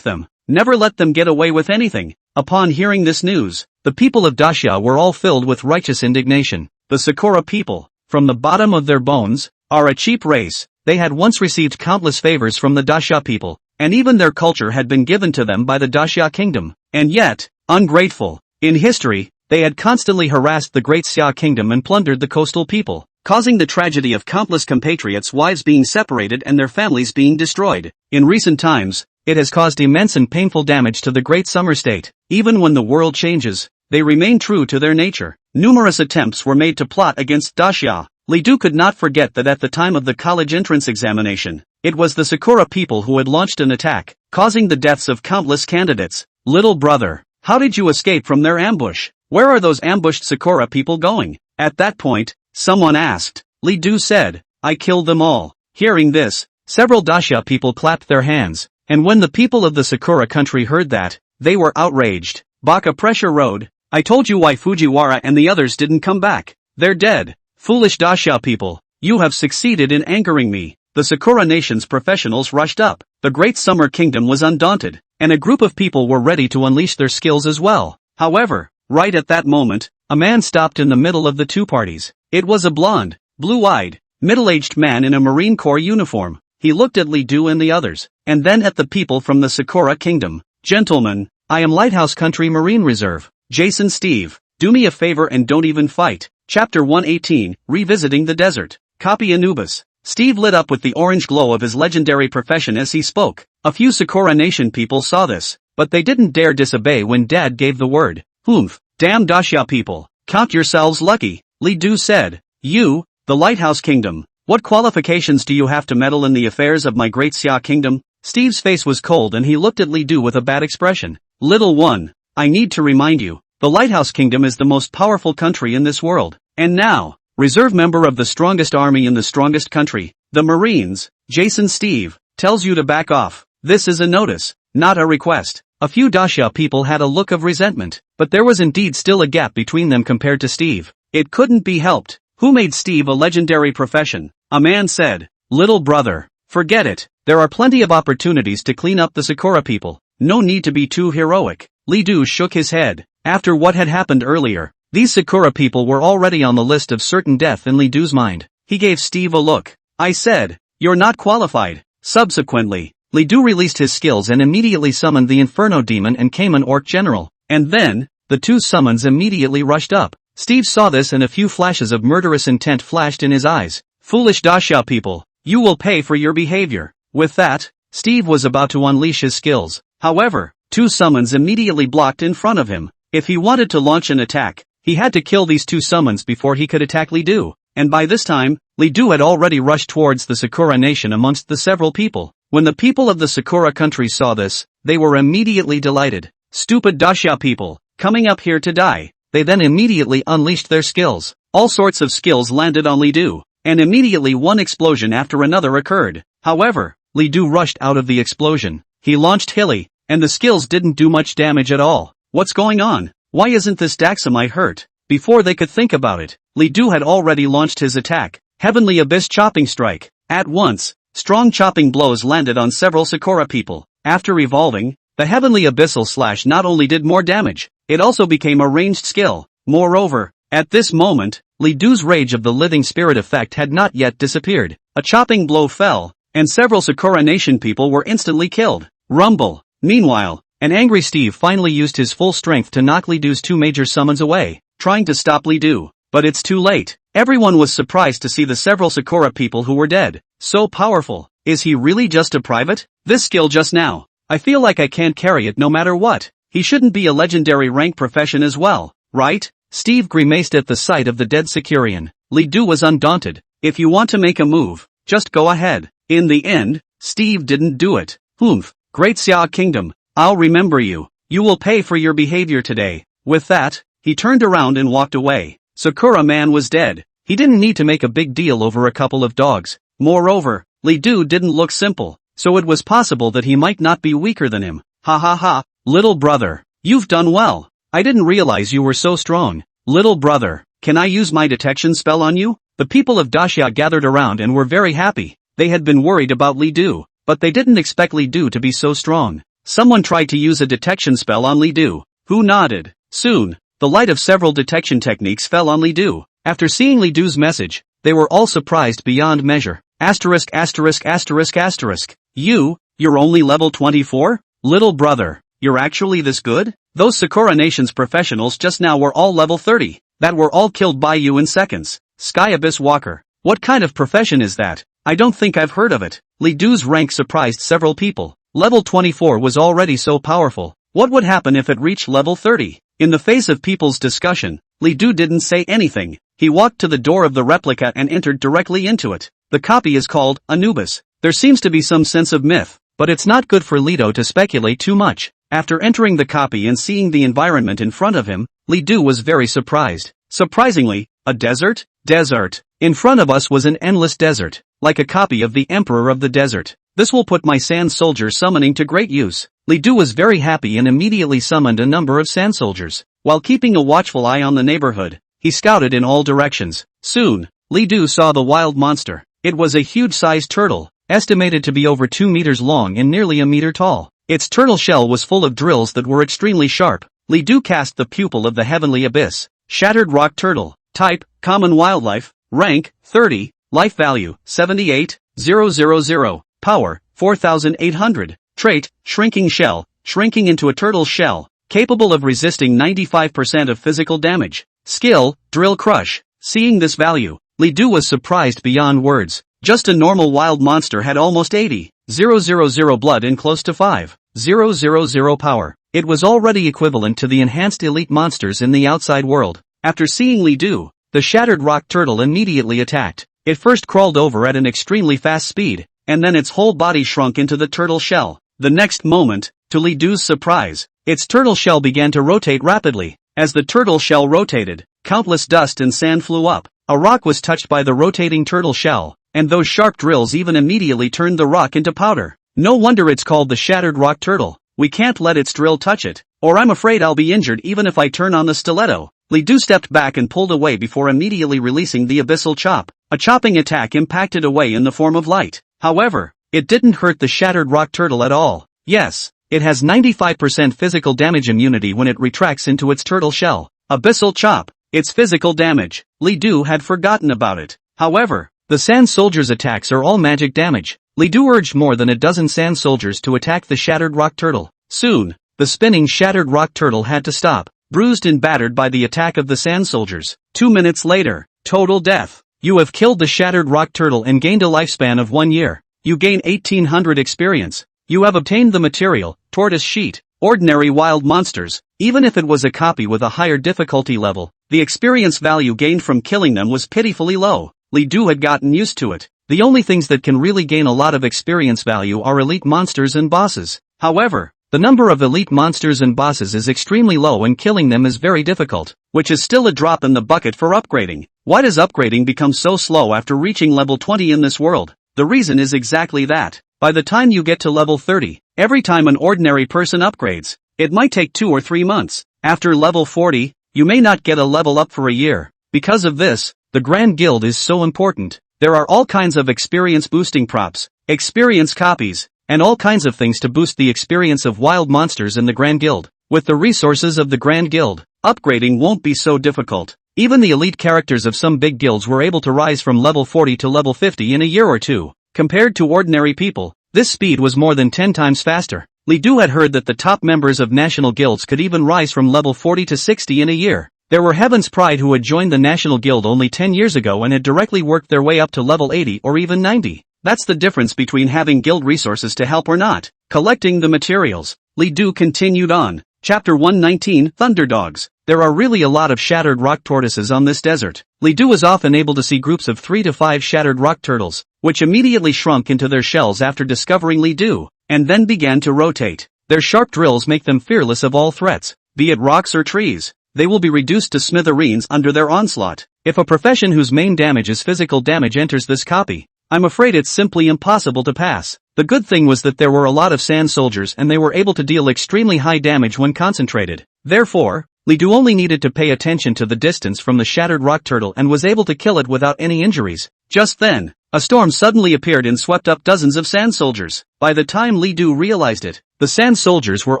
Them. Never let them get away with anything. Upon hearing this news, the people of Daxia were all filled with righteous indignation. The Sakura people, from the bottom of their bones, are a cheap race. They had once received countless favors from the Daxia people, and even their culture had been given to them by the Daxia kingdom. And yet, ungrateful. In history, they had constantly harassed the great Xia kingdom and plundered the coastal people, causing the tragedy of countless compatriots' wives being separated and their families being destroyed. In recent times, it has caused immense and painful damage to the great summer state. Even when the world changes, they remain true to their nature. Numerous attempts were made to plot against Daxia. Li Du could not forget that at the time of the college entrance examination, it was the Sakura people who had launched an attack, causing the deaths of countless candidates. Little brother, how did you escape from their ambush? Where are those ambushed Sakura people going? At that point, someone asked. Li Du said, I killed them all. Hearing this, several Daxia people clapped their hands, and when the people of the Sakura country heard that, they were outraged. Baka pressure road. I told you why Fujiwara and the others didn't come back. They're dead. Foolish Daxia people. You have succeeded in angering me. The Sakura Nation's professionals rushed up. The Great Summer Kingdom was undaunted, and a group of people were ready to unleash their skills as well. However, right at that moment, a man stopped in the middle of the two parties. It was a blonde, blue-eyed, middle-aged man in a Marine Corps uniform. He looked at Li Du and the others, and then at the people from the Sakura Kingdom. Gentlemen, I am Lighthouse Country Marine Reserve. Jason Steve, do me a favor and don't even fight. Chapter 118, Revisiting the Desert. Copy Anubis. Steve lit up with the orange glow of his legendary profession as he spoke. A few Sakura Nation people saw this, but they didn't dare disobey when Dad gave the word. Humph, damn Daxia people, count yourselves lucky, Li Du said. You, the Lighthouse Kingdom, what qualifications do you have to meddle in the affairs of my great Xia Kingdom? Steve's face was cold and he looked at Li Du with a bad expression. Little one, I need to remind you, the Lighthouse Kingdom is the most powerful country in this world, and now, reserve member of the strongest army in the strongest country, the Marines, Jason Steve, tells you to back off. This is a notice, not a request. A few Daxia people had a look of resentment, but there was indeed still a gap between them compared to Steve. It couldn't be helped. Who made Steve a legendary profession? A man said. Little brother, forget it. There are plenty of opportunities to clean up the Sakura people. No need to be too heroic. Li Du shook his head. After what had happened earlier, these Sakura people were already on the list of certain death in Li Du's mind. He gave Steve a look. I said, you're not qualified. Subsequently, Li Du released his skills and immediately summoned the Inferno Demon and Cayman Orc General. And then, the two summons immediately rushed up. Steve saw this and a few flashes of murderous intent flashed in his eyes. Foolish Daxia people, you will pay for your behavior. With that, Steve was about to unleash his skills. However, two summons immediately blocked in front of him. If he wanted to launch an attack, he had to kill these two summons before he could attack Li Du. And by this time, Li Du had already rushed towards the Sakura Nation amongst the several people. When the people of the Sakura country saw this, they were immediately delighted. Stupid Daxia people, coming up here to die. They then immediately unleashed their skills. All sorts of skills landed on Li Du, and immediately one explosion after another occurred. However, Li Du rushed out of the explosion. He launched Hilly, and the skills didn't do much damage at all. What's going on? Why isn't this Daxamite hurt? Before they could think about it, Li Du had already launched his attack, Heavenly Abyss Chopping Strike. At once, strong chopping blows landed on several Sakura people. After evolving, the Heavenly Abyssal Slash not only did more damage, it also became a ranged skill. Moreover, at this moment, Li Du's Rage of the Living Spirit effect had not yet disappeared. A chopping blow fell, and several Sakura Nation people were instantly killed. Rumble. Meanwhile, an angry Steve finally used his full strength to knock Li Du's two major summons away, trying to stop Li Du. But it's too late. Everyone was surprised to see the several Sakura people who were dead. So powerful. Is he really just a private? This skill just now. I feel like I can't carry it no matter what. He shouldn't be a legendary rank profession as well, right? Steve grimaced at the sight of the dead Sakurian. Li Du was undaunted. If you want to make a move, just go ahead. In the end, Steve didn't do it. Humph. Great Xia Kingdom, I'll remember you. You will pay for your behavior today. With that, he turned around and walked away. Sakura Man was dead. He didn't need to make a big deal over a couple of dogs. Moreover, Li Du didn't look simple, so it was possible that he might not be weaker than him. Ha ha ha, little brother, you've done well. I didn't realize you were so strong. Little brother, can I use my detection spell on you? The people of Daxia gathered around and were very happy. They had been worried about Li Du, but they didn't expect Li Du to be so strong. Someone tried to use a detection spell on Li Du, who nodded. Soon, the light of several detection techniques fell on Li Du. After seeing Li Du's message, they were all surprised beyond measure. Asterisk asterisk asterisk asterisk. You're only level 24? Little brother, you're actually this good? Those Sakura Nation's professionals just now were all level 30, that were all killed by you in seconds. Sky Abyss Walker. What kind of profession is that? I don't think I've heard of it. Li Du's rank surprised several people. Level 24 was already so powerful. What would happen if it reached level 30? In the face of people's discussion, Li Du didn't say anything. He walked to the door of the replica and entered directly into it. The copy is called Anubis. There seems to be some sense of myth, but it's not good for Lido to speculate too much. After entering the copy and seeing the environment in front of him, Li Du was very surprised. Surprisingly, a desert? Desert. In front of us was an endless desert, like a copy of the Emperor of the Desert. This will put my sand soldier summoning to great use. Li Du was very happy and immediately summoned a number of sand soldiers. While keeping a watchful eye on the neighborhood, he scouted in all directions. Soon, Li Du saw the wild monster. It was a huge-sized turtle, estimated to be over 2 meters long and nearly a meter tall. Its turtle shell was full of drills that were extremely sharp. Li Du cast the pupil of the heavenly abyss. Shattered rock turtle. Type, common wildlife. Rank, 30. Life value, 78,000. Power, 4,800. Trait, shrinking shell, shrinking into a turtle's shell. Capable of resisting 95% of physical damage. Skill, drill crush. Seeing this value, Li Du was surprised beyond words. Just a normal wild monster had almost 80,000 blood and close to 5,000 power. It was already equivalent to the enhanced elite monsters in the outside world. After seeing Li Du, the shattered rock turtle immediately attacked. It first crawled over at an extremely fast speed, and then its whole body shrunk into the turtle shell. The next moment, to Li Du's surprise, its turtle shell began to rotate rapidly. As the turtle shell rotated, countless dust and sand flew up. A rock was touched by the rotating turtle shell, and those sharp drills even immediately turned the rock into powder. No wonder it's called the shattered rock turtle. We can't let its drill touch it, or I'm afraid I'll be injured even if I turn on the stiletto. Li Du stepped back and pulled away before immediately releasing the abyssal chop. A chopping attack impacted away in the form of light. However, it didn't hurt the shattered rock turtle at all. Yes, it has 95% physical damage immunity when it retracts into its turtle shell. Abyssal chop. Its physical damage. Li Du had forgotten about it. However, the sand soldiers' attacks are all magic damage. Li Du urged more than a dozen sand soldiers to attack the shattered rock turtle. Soon, the spinning shattered rock turtle had to stop, bruised and battered by the attack of the sand soldiers. 2 minutes later, total death. You have killed the shattered rock turtle and gained a lifespan of 1 year. You gain 1800 experience. You have obtained the material, tortoise sheet, ordinary wild monsters. Even if it was a copy with a higher difficulty level, the experience value gained from killing them was pitifully low. Li Du had gotten used to it. The only things that can really gain a lot of experience value are elite monsters and bosses. However, the number of elite monsters and bosses is extremely low and killing them is very difficult, which is still a drop in the bucket for upgrading. Why does upgrading become so slow after reaching level 20 in this world? The reason is exactly that. By the time you get to level 30, every time an ordinary person upgrades, it might take 2 or 3 months. After level 40, you may not get a level up for a year. Because of this, the Grand Guild is so important. There are all kinds of experience boosting props, experience copies, and all kinds of things to boost the experience of wild monsters in the Grand Guild. With the resources of the Grand Guild, upgrading won't be so difficult. Even the elite characters of some big guilds were able to rise from level 40 to level 50 in a year or two. Compared to ordinary people, this speed was more than 10 times faster. Li Du had heard that the top members of national guilds could even rise from level 40 to 60 in a year. There were Heaven's Pride who had joined the National Guild only 10 years ago and had directly worked their way up to level 80 or even 90. That's the difference between having guild resources to help or not. Collecting the materials. Li Du continued on. Chapter 119, Thunderdogs. There are really a lot of shattered rock tortoises on this desert. Li Du was often able to see groups of 3 to 5 shattered rock turtles, which immediately shrunk into their shells after discovering Li Du, and then began to rotate. Their sharp drills make them fearless of all threats, be it rocks or trees. They will be reduced to smithereens under their onslaught. If a profession whose main damage is physical damage enters this copy, I'm afraid it's simply impossible to pass. The good thing was that there were a lot of sand soldiers and they were able to deal extremely high damage when concentrated. Therefore, Li Du only needed to pay attention to the distance from the shattered rock turtle and was able to kill it without any injuries. Just then, a storm suddenly appeared and swept up dozens of sand soldiers. By the time Li Du realized it, the sand soldiers were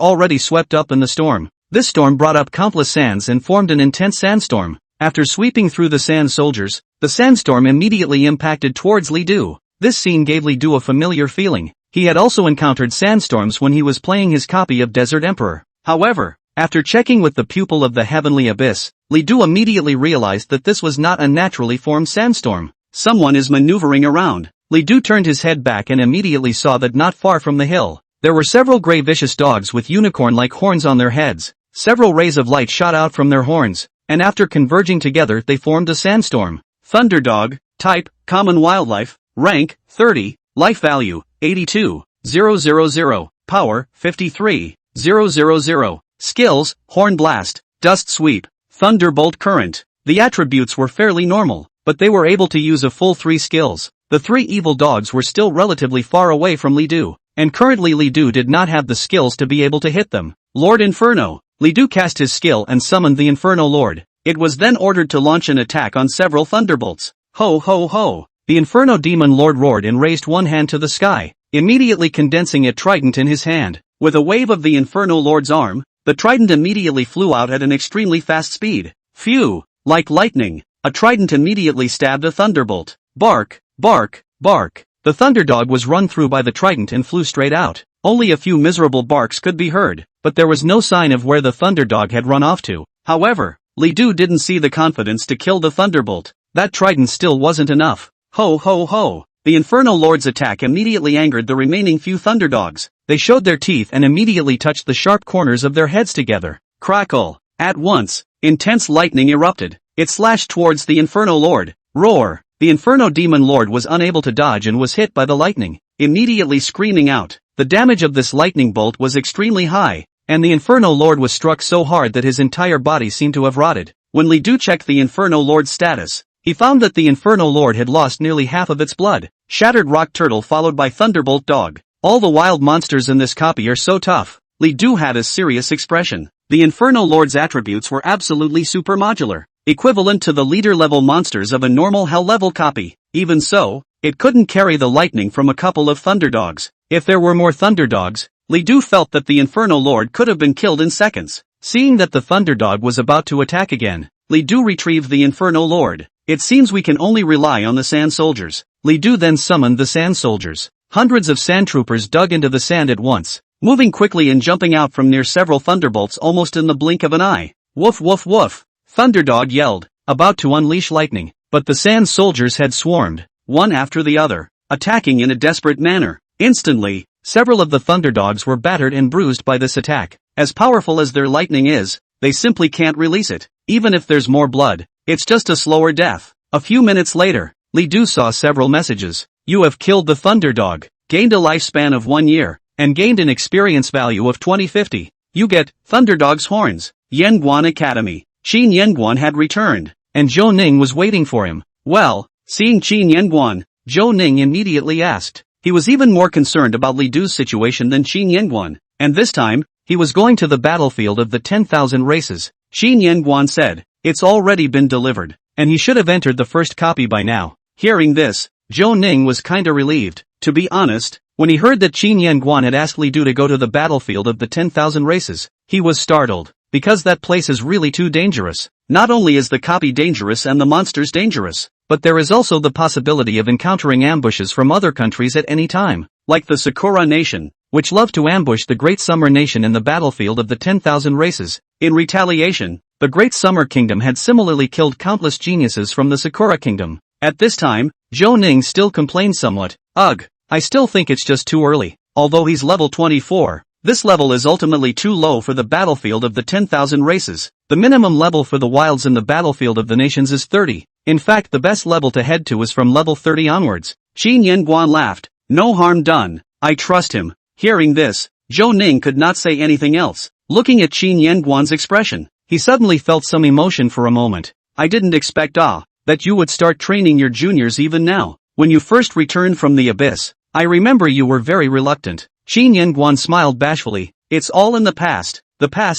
already swept up in the storm. This storm brought up countless sands and formed an intense sandstorm. After sweeping through the sand soldiers, the sandstorm immediately impacted towards Li Du. This scene gave Li Du a familiar feeling. He had also encountered sandstorms when he was playing his copy of Desert Emperor. However, after checking with the pupil of the heavenly abyss, Li Du immediately realized that this was not a naturally formed sandstorm. Someone is maneuvering around. Li Du turned his head back and immediately saw that not far from the hill, there were several gray vicious dogs with unicorn-like horns on their heads. Several rays of light shot out from their horns, and after converging together they formed a sandstorm. Thunderdog. Type, common wildlife. Rank, 30. Life value, 82,000. Power, 53,000. Skills, Horn Blast, Dust Sweep, Thunderbolt Current. The attributes were fairly normal, but they were able to use a full 3 skills. The 3 evil dogs were still relatively far away from Li Du, and currently Li Du did not have the skills to be able to hit them. Lord Inferno. Li Du cast his skill and summoned the Inferno Lord. It was then ordered to launch an attack on several thunderbolts. Ho ho ho! The Inferno Demon Lord roared and raised one hand to the sky, immediately condensing a trident in his hand. With a wave of the Inferno Lord's arm, the trident immediately flew out at an extremely fast speed. Phew! Like lightning, a trident immediately stabbed a thunderbolt. Bark, bark, bark. The thunderdog was run through by the trident and flew straight out. Only a few miserable barks could be heard, but there was no sign of where the thunderdog had run off to. However, Li Du didn't see the confidence to kill the thunderbolt. That trident still wasn't enough. Ho ho ho! The Inferno Lord's attack immediately angered the remaining few thunderdogs. They showed their teeth and immediately touched the sharp corners of their heads together. Crackle! At once, intense lightning erupted. It slashed towards the Inferno Lord. Roar! The Inferno Demon Lord was unable to dodge and was hit by the lightning, immediately screaming out. The damage of this lightning bolt was extremely high, and the Inferno Lord was struck so hard that his entire body seemed to have rotted. When Li Du checked the Inferno Lord's status, he found that the Inferno Lord had lost nearly half of its blood. Shattered Rock Turtle followed by Thunderbolt Dog. All the wild monsters in this copy are so tough. Li Du had a serious expression. The Inferno Lord's attributes were absolutely super modular, equivalent to the leader-level monsters of a normal Hell-level copy. Even so, it couldn't carry the lightning from a couple of Thunderdogs. If there were more Thunderdogs, Li Du felt that the Inferno Lord could have been killed in seconds. Seeing that the Thunderdog was about to attack again, Li Du retrieved the Inferno Lord. It seems we can only rely on the Sand Soldiers. Li Du then summoned the Sand Soldiers. Hundreds of sand troopers dug into the sand at once, moving quickly and jumping out from near several thunderbolts almost in the blink of an eye. Woof woof woof! Thunderdog yelled, about to unleash lightning, but the Sand Soldiers had swarmed, one after the other, attacking in a desperate manner. Instantly, several of the Thunderdogs were battered and bruised by this attack. As powerful as their lightning is, they simply can't release it. Even if there's more blood, it's just a slower death. A few minutes later, Li Du saw several messages. You have killed the Thunderdog, gained a lifespan of 1 year, and gained an experience value of 2050. You get Thunderdog's horns. Yanguan Academy. Qin Yanguan had returned, and Zhou Ning was waiting for him. Well, seeing Qin Yanguan, Zhou Ning immediately asked. He was even more concerned about Li Du's situation than Qin Yanguan, and this time, he was going to the battlefield of the 10,000 races. Qin Yanguan said, it's already been delivered, and he should have entered the first copy by now. Hearing this, Zhou Ning was kinda relieved. To be honest, when he heard that Qin Yanguan had asked Li Du to go to the battlefield of the 10,000 races, he was startled, because that place is really too dangerous. Not only is the copy dangerous and the monsters dangerous, but there is also the possibility of encountering ambushes from other countries at any time, like the Sakura Nation, which loved to ambush the Great Summer Nation in the battlefield of the 10,000 races. In retaliation, the Great Summer Kingdom had similarly killed countless geniuses from the Sakura Kingdom. At this time, Zhou Ning still complained somewhat. Ugh, I still think it's just too early. Although he's level 24, this level is ultimately too low for the battlefield of the 10,000 races. The minimum level for the wilds in the battlefield of the nations is 30. In fact, the best level to head to is from level 30 onwards. Qin Yanguan laughed. No harm done. I trust him. Hearing this, Zhou Ning could not say anything else. Looking at Qin Yanguan's expression, he suddenly felt some emotion for a moment. I didn't expect that you would start training your juniors even now. When you first returned from the abyss, I remember you were very reluctant. Qin Yanguan smiled bashfully. It's all in the past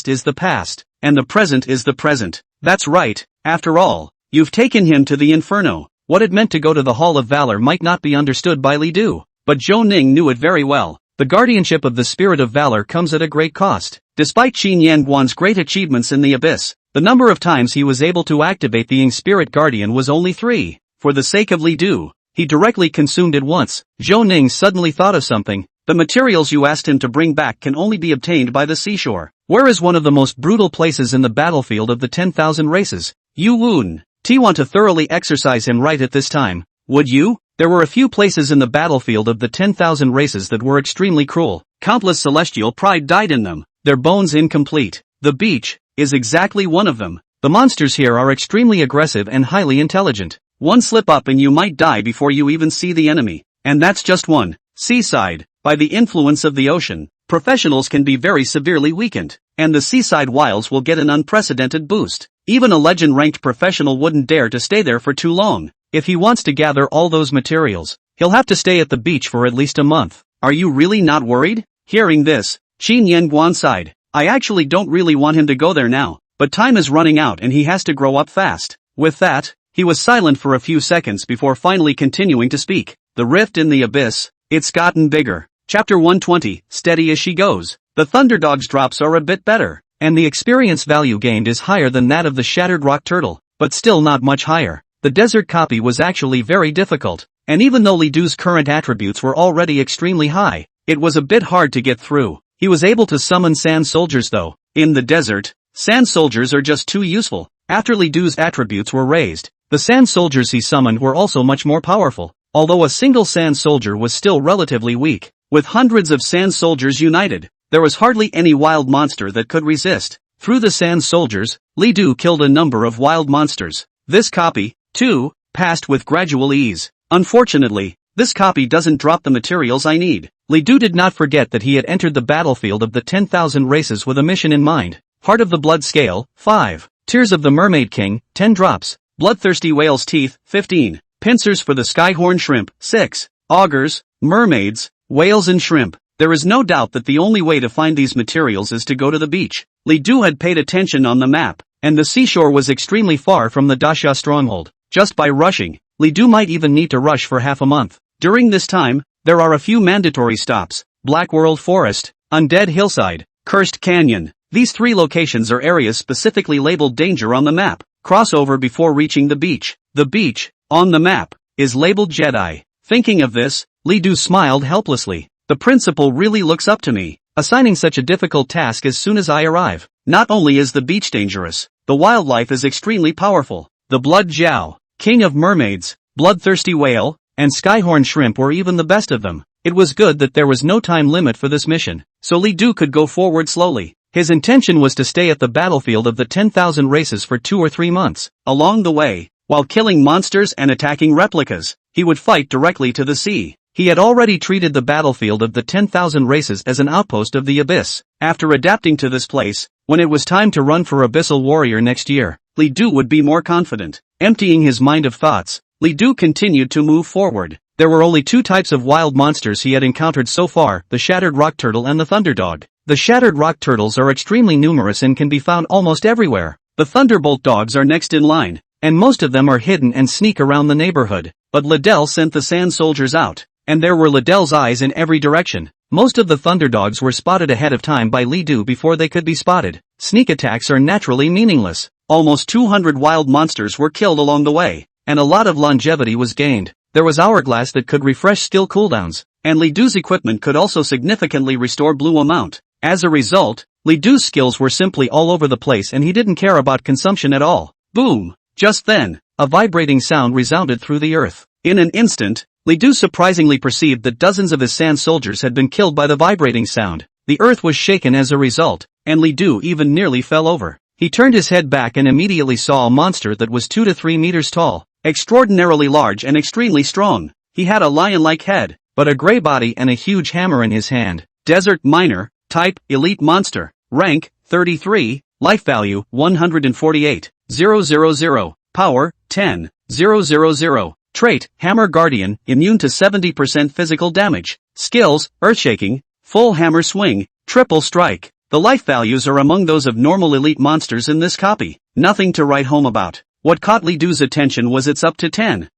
is the past, and the present is the present. That's right, after all, you've taken him to the inferno. What it meant to go to the Hall of Valor might not be understood by Li Du, but Zhou Ning knew it very well. The guardianship of the Spirit of Valor comes at a great cost. Despite Qin Yanguan's great achievements in the abyss, the number of times he was able to activate the Ing Spirit Guardian was only 3. For the sake of Li Du, he directly consumed it once. Zhou Ning suddenly thought of something. The materials you asked him to bring back can only be obtained by the seashore. Where is one of the most brutal places in the battlefield of the 10,000 races? You would want to thoroughly exercise him right at this time, would you? There were a few places in the battlefield of the 10,000 races that were extremely cruel. Countless celestial pride died in them, their bones incomplete. The beach is exactly one of them. The monsters here are extremely aggressive and highly intelligent. One slip up and you might die before you even see the enemy. And that's just one. Seaside. By the influence of the ocean, professionals can be very severely weakened, and the seaside wilds will get an unprecedented boost. Even a legend-ranked professional wouldn't dare to stay there for too long. If he wants to gather all those materials, he'll have to stay at the beach for at least a month. Are you really not worried? Hearing this, Qin Yanguan sighed. I actually don't really want him to go there now, but time is running out and he has to grow up fast. With that, He was silent for a few seconds before finally continuing to speak. The rift in the abyss, it's gotten bigger. Chapter 120, steady as she goes. The Thunderdog's drops are a bit better, and the experience value gained is higher than that of the Shattered Rock Turtle, but still not much higher. The desert copy was actually very difficult, and even though Li Du's current attributes were already extremely high, it was a bit hard to get through. He was able to summon sand soldiers though. In the desert, sand soldiers are just too useful. After Li Du's attributes were raised, the sand soldiers he summoned were also much more powerful, although a single sand soldier was still relatively weak. With hundreds of sand soldiers united, there was hardly any wild monster that could resist. Through the sand soldiers, Li Du killed a number of wild monsters. This copy, too, passed with gradual ease. Unfortunately, this copy doesn't drop the materials I need. Li Du did not forget that he had entered the battlefield of the 10,000 races with a mission in mind. Heart of the Blood Scale, 5. Tears of the Mermaid King, 10 drops. Bloodthirsty Whale's Teeth, 15. Pincers for the Skyhorn Shrimp, 6. Augurs, mermaids, whales and shrimp. There is no doubt that the only way to find these materials is to go to the beach. Li Du had paid attention on the map, and the seashore was extremely far from the Dasha stronghold. Just by rushing, Li Du might even need to rush for half a month. During this time, there are a few mandatory stops: Black World Forest, Undead Hillside, Cursed Canyon. These 3 locations are areas specifically labeled danger on the map. Crossover before reaching the beach. The beach, on the map, is labeled Jedi. Thinking of this, Li Du smiled helplessly. The principal really looks up to me, assigning such a difficult task as soon as I arrive. Not only is the beach dangerous, the wildlife is extremely powerful. The Blood Jiao, King of Mermaids, Bloodthirsty Whale, and Skyhorn Shrimp were even the best of them. It was good that there was no time limit for this mission, so Li Du could go forward slowly. His intention was to stay at the battlefield of the 10,000 races for 2 or 3 months. Along the way, while killing monsters and attacking replicas, he would fight directly to the sea. He had already treated the battlefield of the 10,000 races as an outpost of the abyss. After adapting to this place, when it was time to run for Abyssal Warrior next year, Li Du would be more confident. Emptying his mind of thoughts, Li Du continued to move forward. There were only 2 types of wild monsters he had encountered so far: the Shattered Rock Turtle and the Thunderdog. The Shattered Rock Turtles are extremely numerous and can be found almost everywhere. The Thunderbolt Dogs are next in line, and most of them are hidden and sneak around the neighborhood. But Liddell sent the sand soldiers out, and there were Liddell's eyes in every direction. Most of the Thunderdogs were spotted ahead of time by Li Du before they could be spotted. Sneak attacks are naturally meaningless. Almost 200 wild monsters were killed along the way, and a lot of longevity was gained. There was Hourglass that could refresh skill cooldowns, and Li Du's equipment could also significantly restore blue amount. As a result, Li Du's skills were simply all over the place and he didn't care about consumption at all. Boom! Just then, a vibrating sound resounded through the earth. In an instant, Li Du surprisingly perceived that dozens of his sand soldiers had been killed by the vibrating sound. The earth was shaken as a result, and Li Du even nearly fell over. He turned his head back and immediately saw a monster that was 2 to 3 meters tall, extraordinarily large and extremely strong. He had a lion-like head, but a gray body and a huge hammer in his hand. Desert Miner. Type, Elite Monster. Rank, 33. Life Value, 148,000. Power, 10,000. Trait, Hammer Guardian, immune to 70% physical damage. Skills, Earthshaking, Full Hammer Swing, Triple Strike. The life values are among those of normal elite monsters in this copy. Nothing to write home about. What caught Li Du's attention was its up to 10,000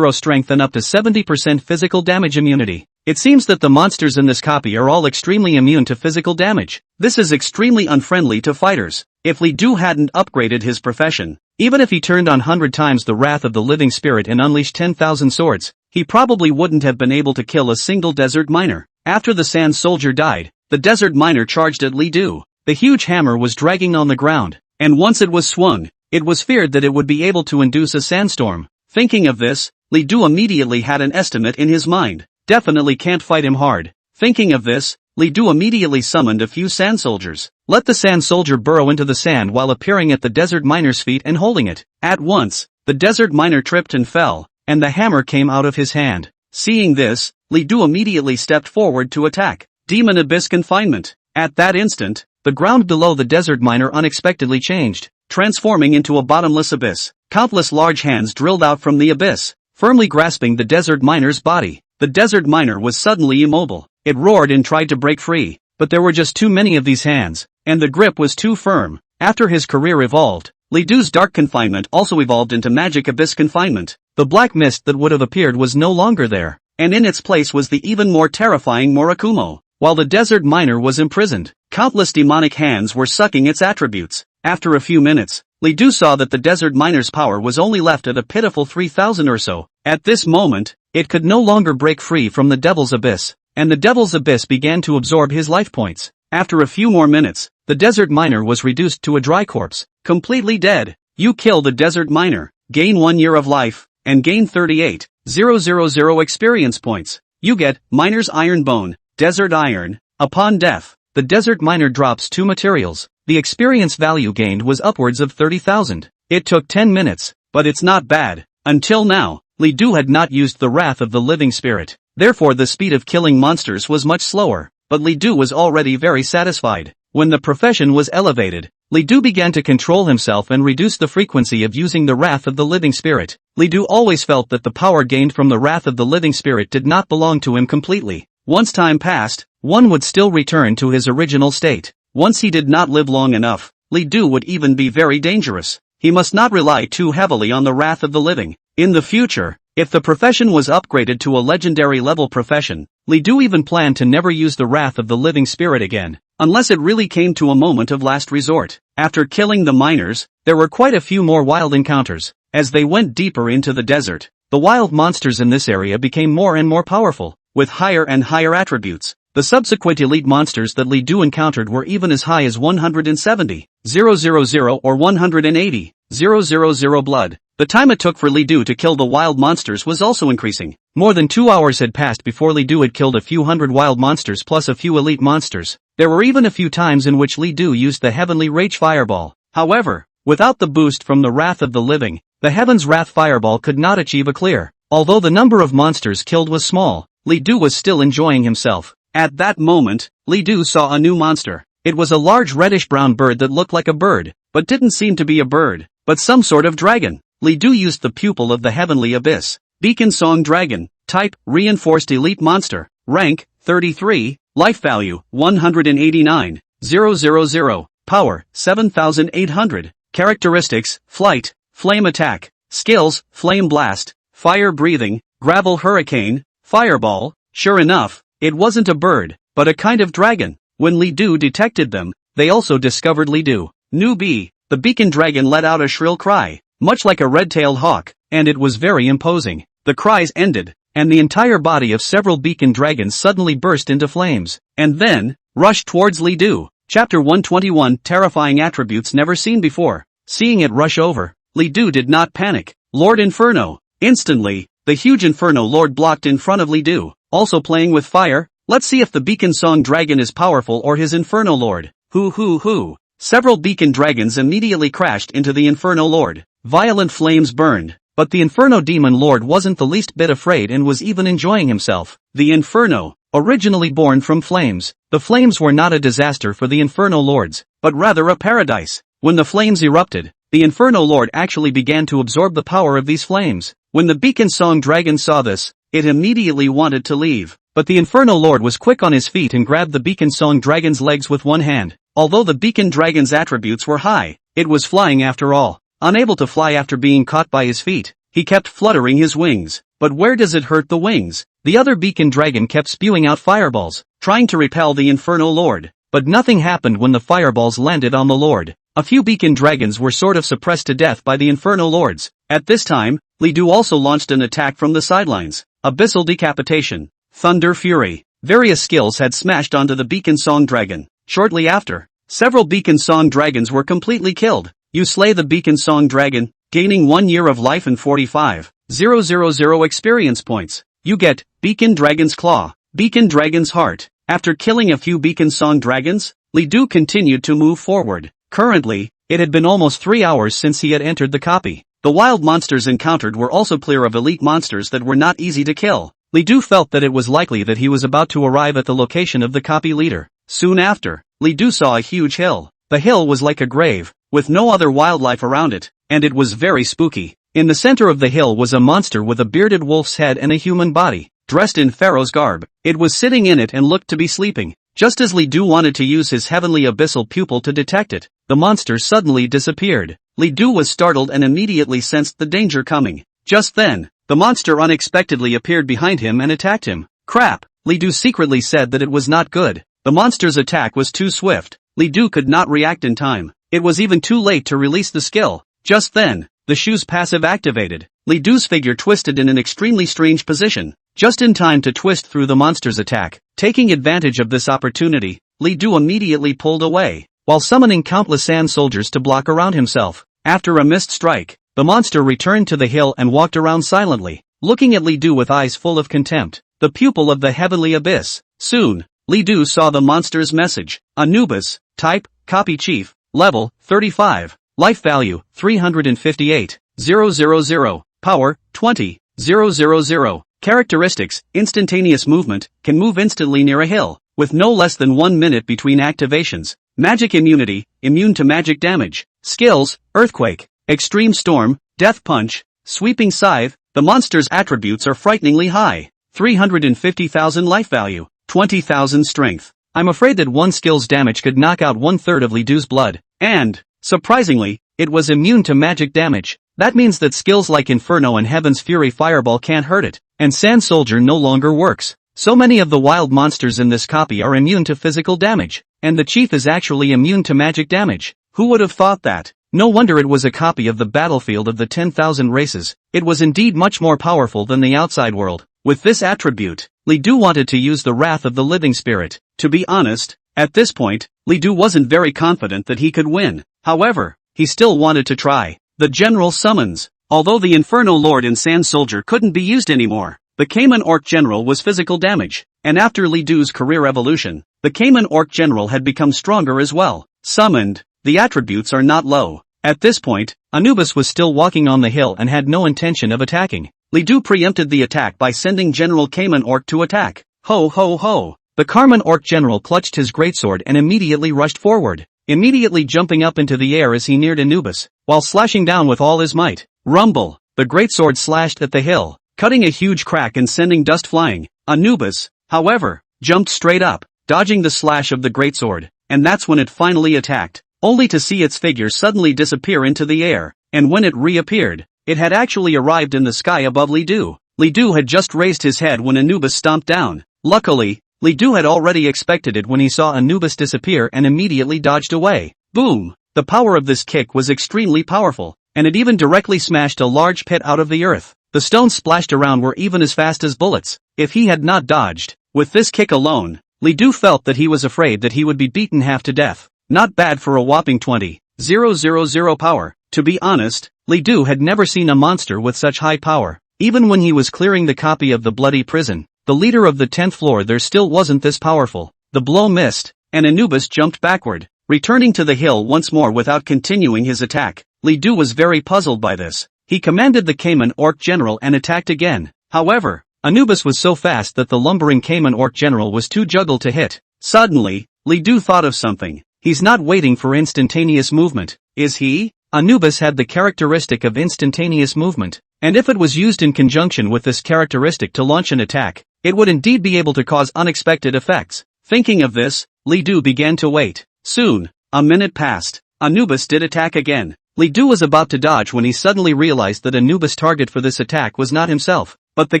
strength and up to 70% physical damage immunity. It seems that the monsters in this copy are all extremely immune to physical damage. This is extremely unfriendly to fighters. If Li Du hadn't upgraded his profession, even if he turned on 100 times the wrath of the living spirit and unleashed 10,000 swords, he probably wouldn't have been able to kill a single desert miner. After the sand soldier died, the desert miner charged at Li Du. The huge hammer was dragging on the ground, and once it was swung, it was feared that it would be able to induce a sandstorm. Thinking of this, Li Du immediately had an estimate in his mind. Definitely can't fight him hard. Thinking of this, Li Du immediately summoned a few sand soldiers. Let the sand soldier burrow into the sand while appearing at the desert miner's feet and holding it. At once, the desert miner tripped and fell, and the hammer came out of his hand. Seeing this, Li Du immediately stepped forward to attack. Demon Abyss Confinement. At that instant, the ground below the desert miner unexpectedly changed, transforming into a bottomless abyss. Countless large hands drilled out from the abyss, firmly grasping the desert miner's body. The desert miner was suddenly immobile. It roared and tried to break free, but there were just too many of these hands, and the grip was too firm. After his career evolved, Li Du's dark confinement also evolved into magic abyss confinement. The black mist that would have appeared was no longer there, and in its place was the even more terrifying Murakumo. While the desert miner was imprisoned, countless demonic hands were sucking its attributes. After a few minutes, Li Du saw that the desert miner's power was only left at a pitiful 3,000 or so. At this moment, it could no longer break free from the Devil's Abyss, and the Devil's Abyss began to absorb his life points. After a few more minutes, the desert miner was reduced to a dry corpse, completely dead. You kill the desert miner, gain 1 year of life, and gain 38,000 experience points. You get Miner's Iron Bone, Desert Iron. Upon death, the desert miner drops 2 materials. The experience value gained was upwards of 30,000. It took 10 minutes, but it's not bad. Until now, Li Du had not used the Wrath of the Living Spirit. Therefore the speed of killing monsters was much slower, but Li Du was already very satisfied. When the profession was elevated, Li Du began to control himself and reduce the frequency of using the Wrath of the Living Spirit. Li Du always felt that the power gained from the Wrath of the Living Spirit did not belong to him completely. Once time passed, one would still return to his original state. Once he did not live long enough, Li Du would even be very dangerous. He must not rely too heavily on the Wrath of the Living. In the future, if the profession was upgraded to a legendary level profession, Li Du even planned to never use the Wrath of the Living Spirit again, unless it really came to a moment of last resort. After killing the miners, there were quite a few more wild encounters. As they went deeper into the desert, the wild monsters in this area became more and more powerful, with higher and higher attributes. The subsequent elite monsters that Li Du encountered were even as high as 170,000 or 180,000 blood. The time it took for Li Du to kill the wild monsters was also increasing. More than 2 hours had passed before Li Du had killed a few hundred wild monsters plus a few elite monsters. There were even a few times in which Li Du used the Heavenly Rage Fireball. However, without the boost from the Wrath of the Living, the Heaven's Wrath Fireball could not achieve a clear. Although the number of monsters killed was small, Li Du was still enjoying himself. At that moment, Li Du saw a new monster. It was a large reddish-brown bird that looked like a bird, but didn't seem to be a bird, but some sort of dragon. Li Du used the pupil of the Heavenly Abyss. Beacon Song Dragon. Type, Reinforced Elite Monster. Rank, 33. Life Value, 189,000. Power, 7,800. Characteristics, Flight, Flame Attack. Skills, Flame Blast, Fire Breathing, Gravel Hurricane, Fireball. Sure enough, it wasn't a bird, but a kind of dragon. When Li Du detected them, they also discovered Li Du. Newbie, the beacon dragon let out a shrill cry, much like a red-tailed hawk, and it was very imposing. The cries ended, and the entire body of several beacon dragons suddenly burst into flames, and then, rushed towards Li Du. Chapter 121 Terrifying Attributes Never Seen Before. Seeing it rush over, Li Du did not panic. Lord Inferno. Instantly, the huge Inferno Lord blocked in front of Li Du. Also playing with fire? Let's see if the Beacon Song Dragon is powerful or his Inferno Lord. Hoo. Several beacon dragons immediately crashed into the Inferno Lord. Violent flames burned, but the Inferno Demon Lord wasn't the least bit afraid and was even enjoying himself. The Inferno, originally born from flames. The flames were not a disaster for the Inferno Lords, but rather a paradise. When the flames erupted, the Inferno Lord actually began to absorb the power of these flames. When the Beacon Song Dragon saw this, it immediately wanted to leave, but the Inferno Lord was quick on his feet and grabbed the Beacon Song Dragon's legs with one hand. Although the Beacon Dragon's attributes were high, it was flying after all. Unable to fly after being caught by his feet, he kept fluttering his wings. But where does it hurt the wings? The other Beacon Dragon kept spewing out fireballs, trying to repel the Inferno Lord. But nothing happened when the fireballs landed on the Lord. A few Beacon Dragons were sort of suppressed to death by the Inferno Lords. At this time, Li Du also launched an attack from the sidelines. Abyssal Decapitation. Thunder Fury. Various skills had smashed onto the Beacon Song Dragon. Shortly after, several Beacon Song Dragons were completely killed. You slay the Beacon Song Dragon, gaining 1 year of life and 45,000 experience points. You get Beacon Dragon's Claw. Beacon Dragon's Heart. After killing a few Beacon Song Dragons, Li Du continued to move forward. Currently, it had been almost 3 hours since he had entered the copy. The wild monsters encountered were also clear of elite monsters that were not easy to kill. Li Du felt that it was likely that he was about to arrive at the location of the copy leader. Soon after, Li Du saw a huge hill. The hill was like a grave, with no other wildlife around it, and it was very spooky. In the center of the hill was a monster with a bearded wolf's head and a human body, dressed in Pharaoh's garb. It was sitting in it and looked to be sleeping. Just as Li Du wanted to use his heavenly abyssal pupil to detect it, the monster suddenly disappeared. Li Du was startled and immediately sensed the danger coming. Just then, the monster unexpectedly appeared behind him and attacked him. Crap! Li Du secretly said that it was not good. The monster's attack was too swift. Li Du could not react in time. It was even too late to release the skill. Just then, the shoe's passive activated. Li Du's figure twisted in an extremely strange position, just in time to twist through the monster's attack. Taking advantage of this opportunity, Li Du immediately pulled away, while summoning countless sand soldiers to block around himself. After a missed strike, the monster returned to the hill and walked around silently, looking at Li Du with eyes full of contempt. The pupil of the heavenly abyss. Soon, Li Du saw the monster's message. Anubis, type, copy chief, level, 35, life value, 358, 000, power, 20, 000, characteristics, instantaneous movement, can move instantly near a hill, with no less than 1 minute between activations. Magic immunity, immune to magic damage. Skills, earthquake, extreme storm, death punch, sweeping scythe. The monster's attributes are frighteningly high. 350,000 life value, 20,000 strength. I'm afraid that one skill's damage could knock out 1/3 of Li Du's blood, and, surprisingly, it was immune to magic damage. That means that skills like Inferno and Heaven's Fury Fireball can't hurt it, and Sand Soldier no longer works. So many of the wild monsters in this copy are immune to physical damage, and the chief is actually immune to magic damage. Who would have thought that? No wonder it was a copy of the battlefield of the 10,000 races. It was indeed much more powerful than the outside world. With this attribute, Li Du wanted to use the wrath of the living spirit. To be honest, at this point, Li Du wasn't very confident that he could win. However, he still wanted to try. The general summons. Although the Inferno Lord and Sand Soldier couldn't be used anymore, the Cayman Orc General was physical damage, and after Li Du's career evolution, the Cayman Orc General had become stronger as well. Summoned. The attributes are not low. At this point, Anubis was still walking on the hill and had no intention of attacking. Li Du preempted the attack by sending General Cayman Orc to attack. Ho ho ho! The Carmen Orc General clutched his greatsword and immediately rushed forward, immediately jumping up into the air as he neared Anubis, while slashing down with all his might. Rumble! The greatsword slashed at the hill, cutting a huge crack and sending dust flying. Anubis, however, jumped straight up, dodging the slash of the greatsword, and that's when it finally attacked, only to see its figure suddenly disappear into the air, and when it reappeared, it had actually arrived in the sky above Li Du. Li Du had just raised his head when Anubis stomped down. Luckily, Li Du had already expected it when he saw Anubis disappear and immediately dodged away. Boom! The power of this kick was extremely powerful, and it even directly smashed a large pit out of the earth. The stones splashed around were even as fast as bullets. If he had not dodged, with this kick alone, Li Du felt that he was afraid that he would be beaten half to death. Not bad for a whopping 20,000 power. To be honest, Li Du had never seen a monster with such high power. Even when he was clearing the copy of the bloody prison, the leader of the 10th floor there still wasn't this powerful. The blow missed, and Anubis jumped backward, returning to the hill once more without continuing his attack. Li Du was very puzzled by this. He commanded the Cayman Orc General and attacked again. However, Anubis was so fast that the lumbering Cayman Orc General was too juggled to hit. Suddenly, Li Du thought of something. He's not waiting for instantaneous movement, is he? Anubis had the characteristic of instantaneous movement, and if it was used in conjunction with this characteristic to launch an attack, it would indeed be able to cause unexpected effects. Thinking of this, Li Du began to wait. Soon, a minute passed. Anubis did attack again. Li Du was about to dodge when he suddenly realized that Anubis' target for this attack was not himself, but the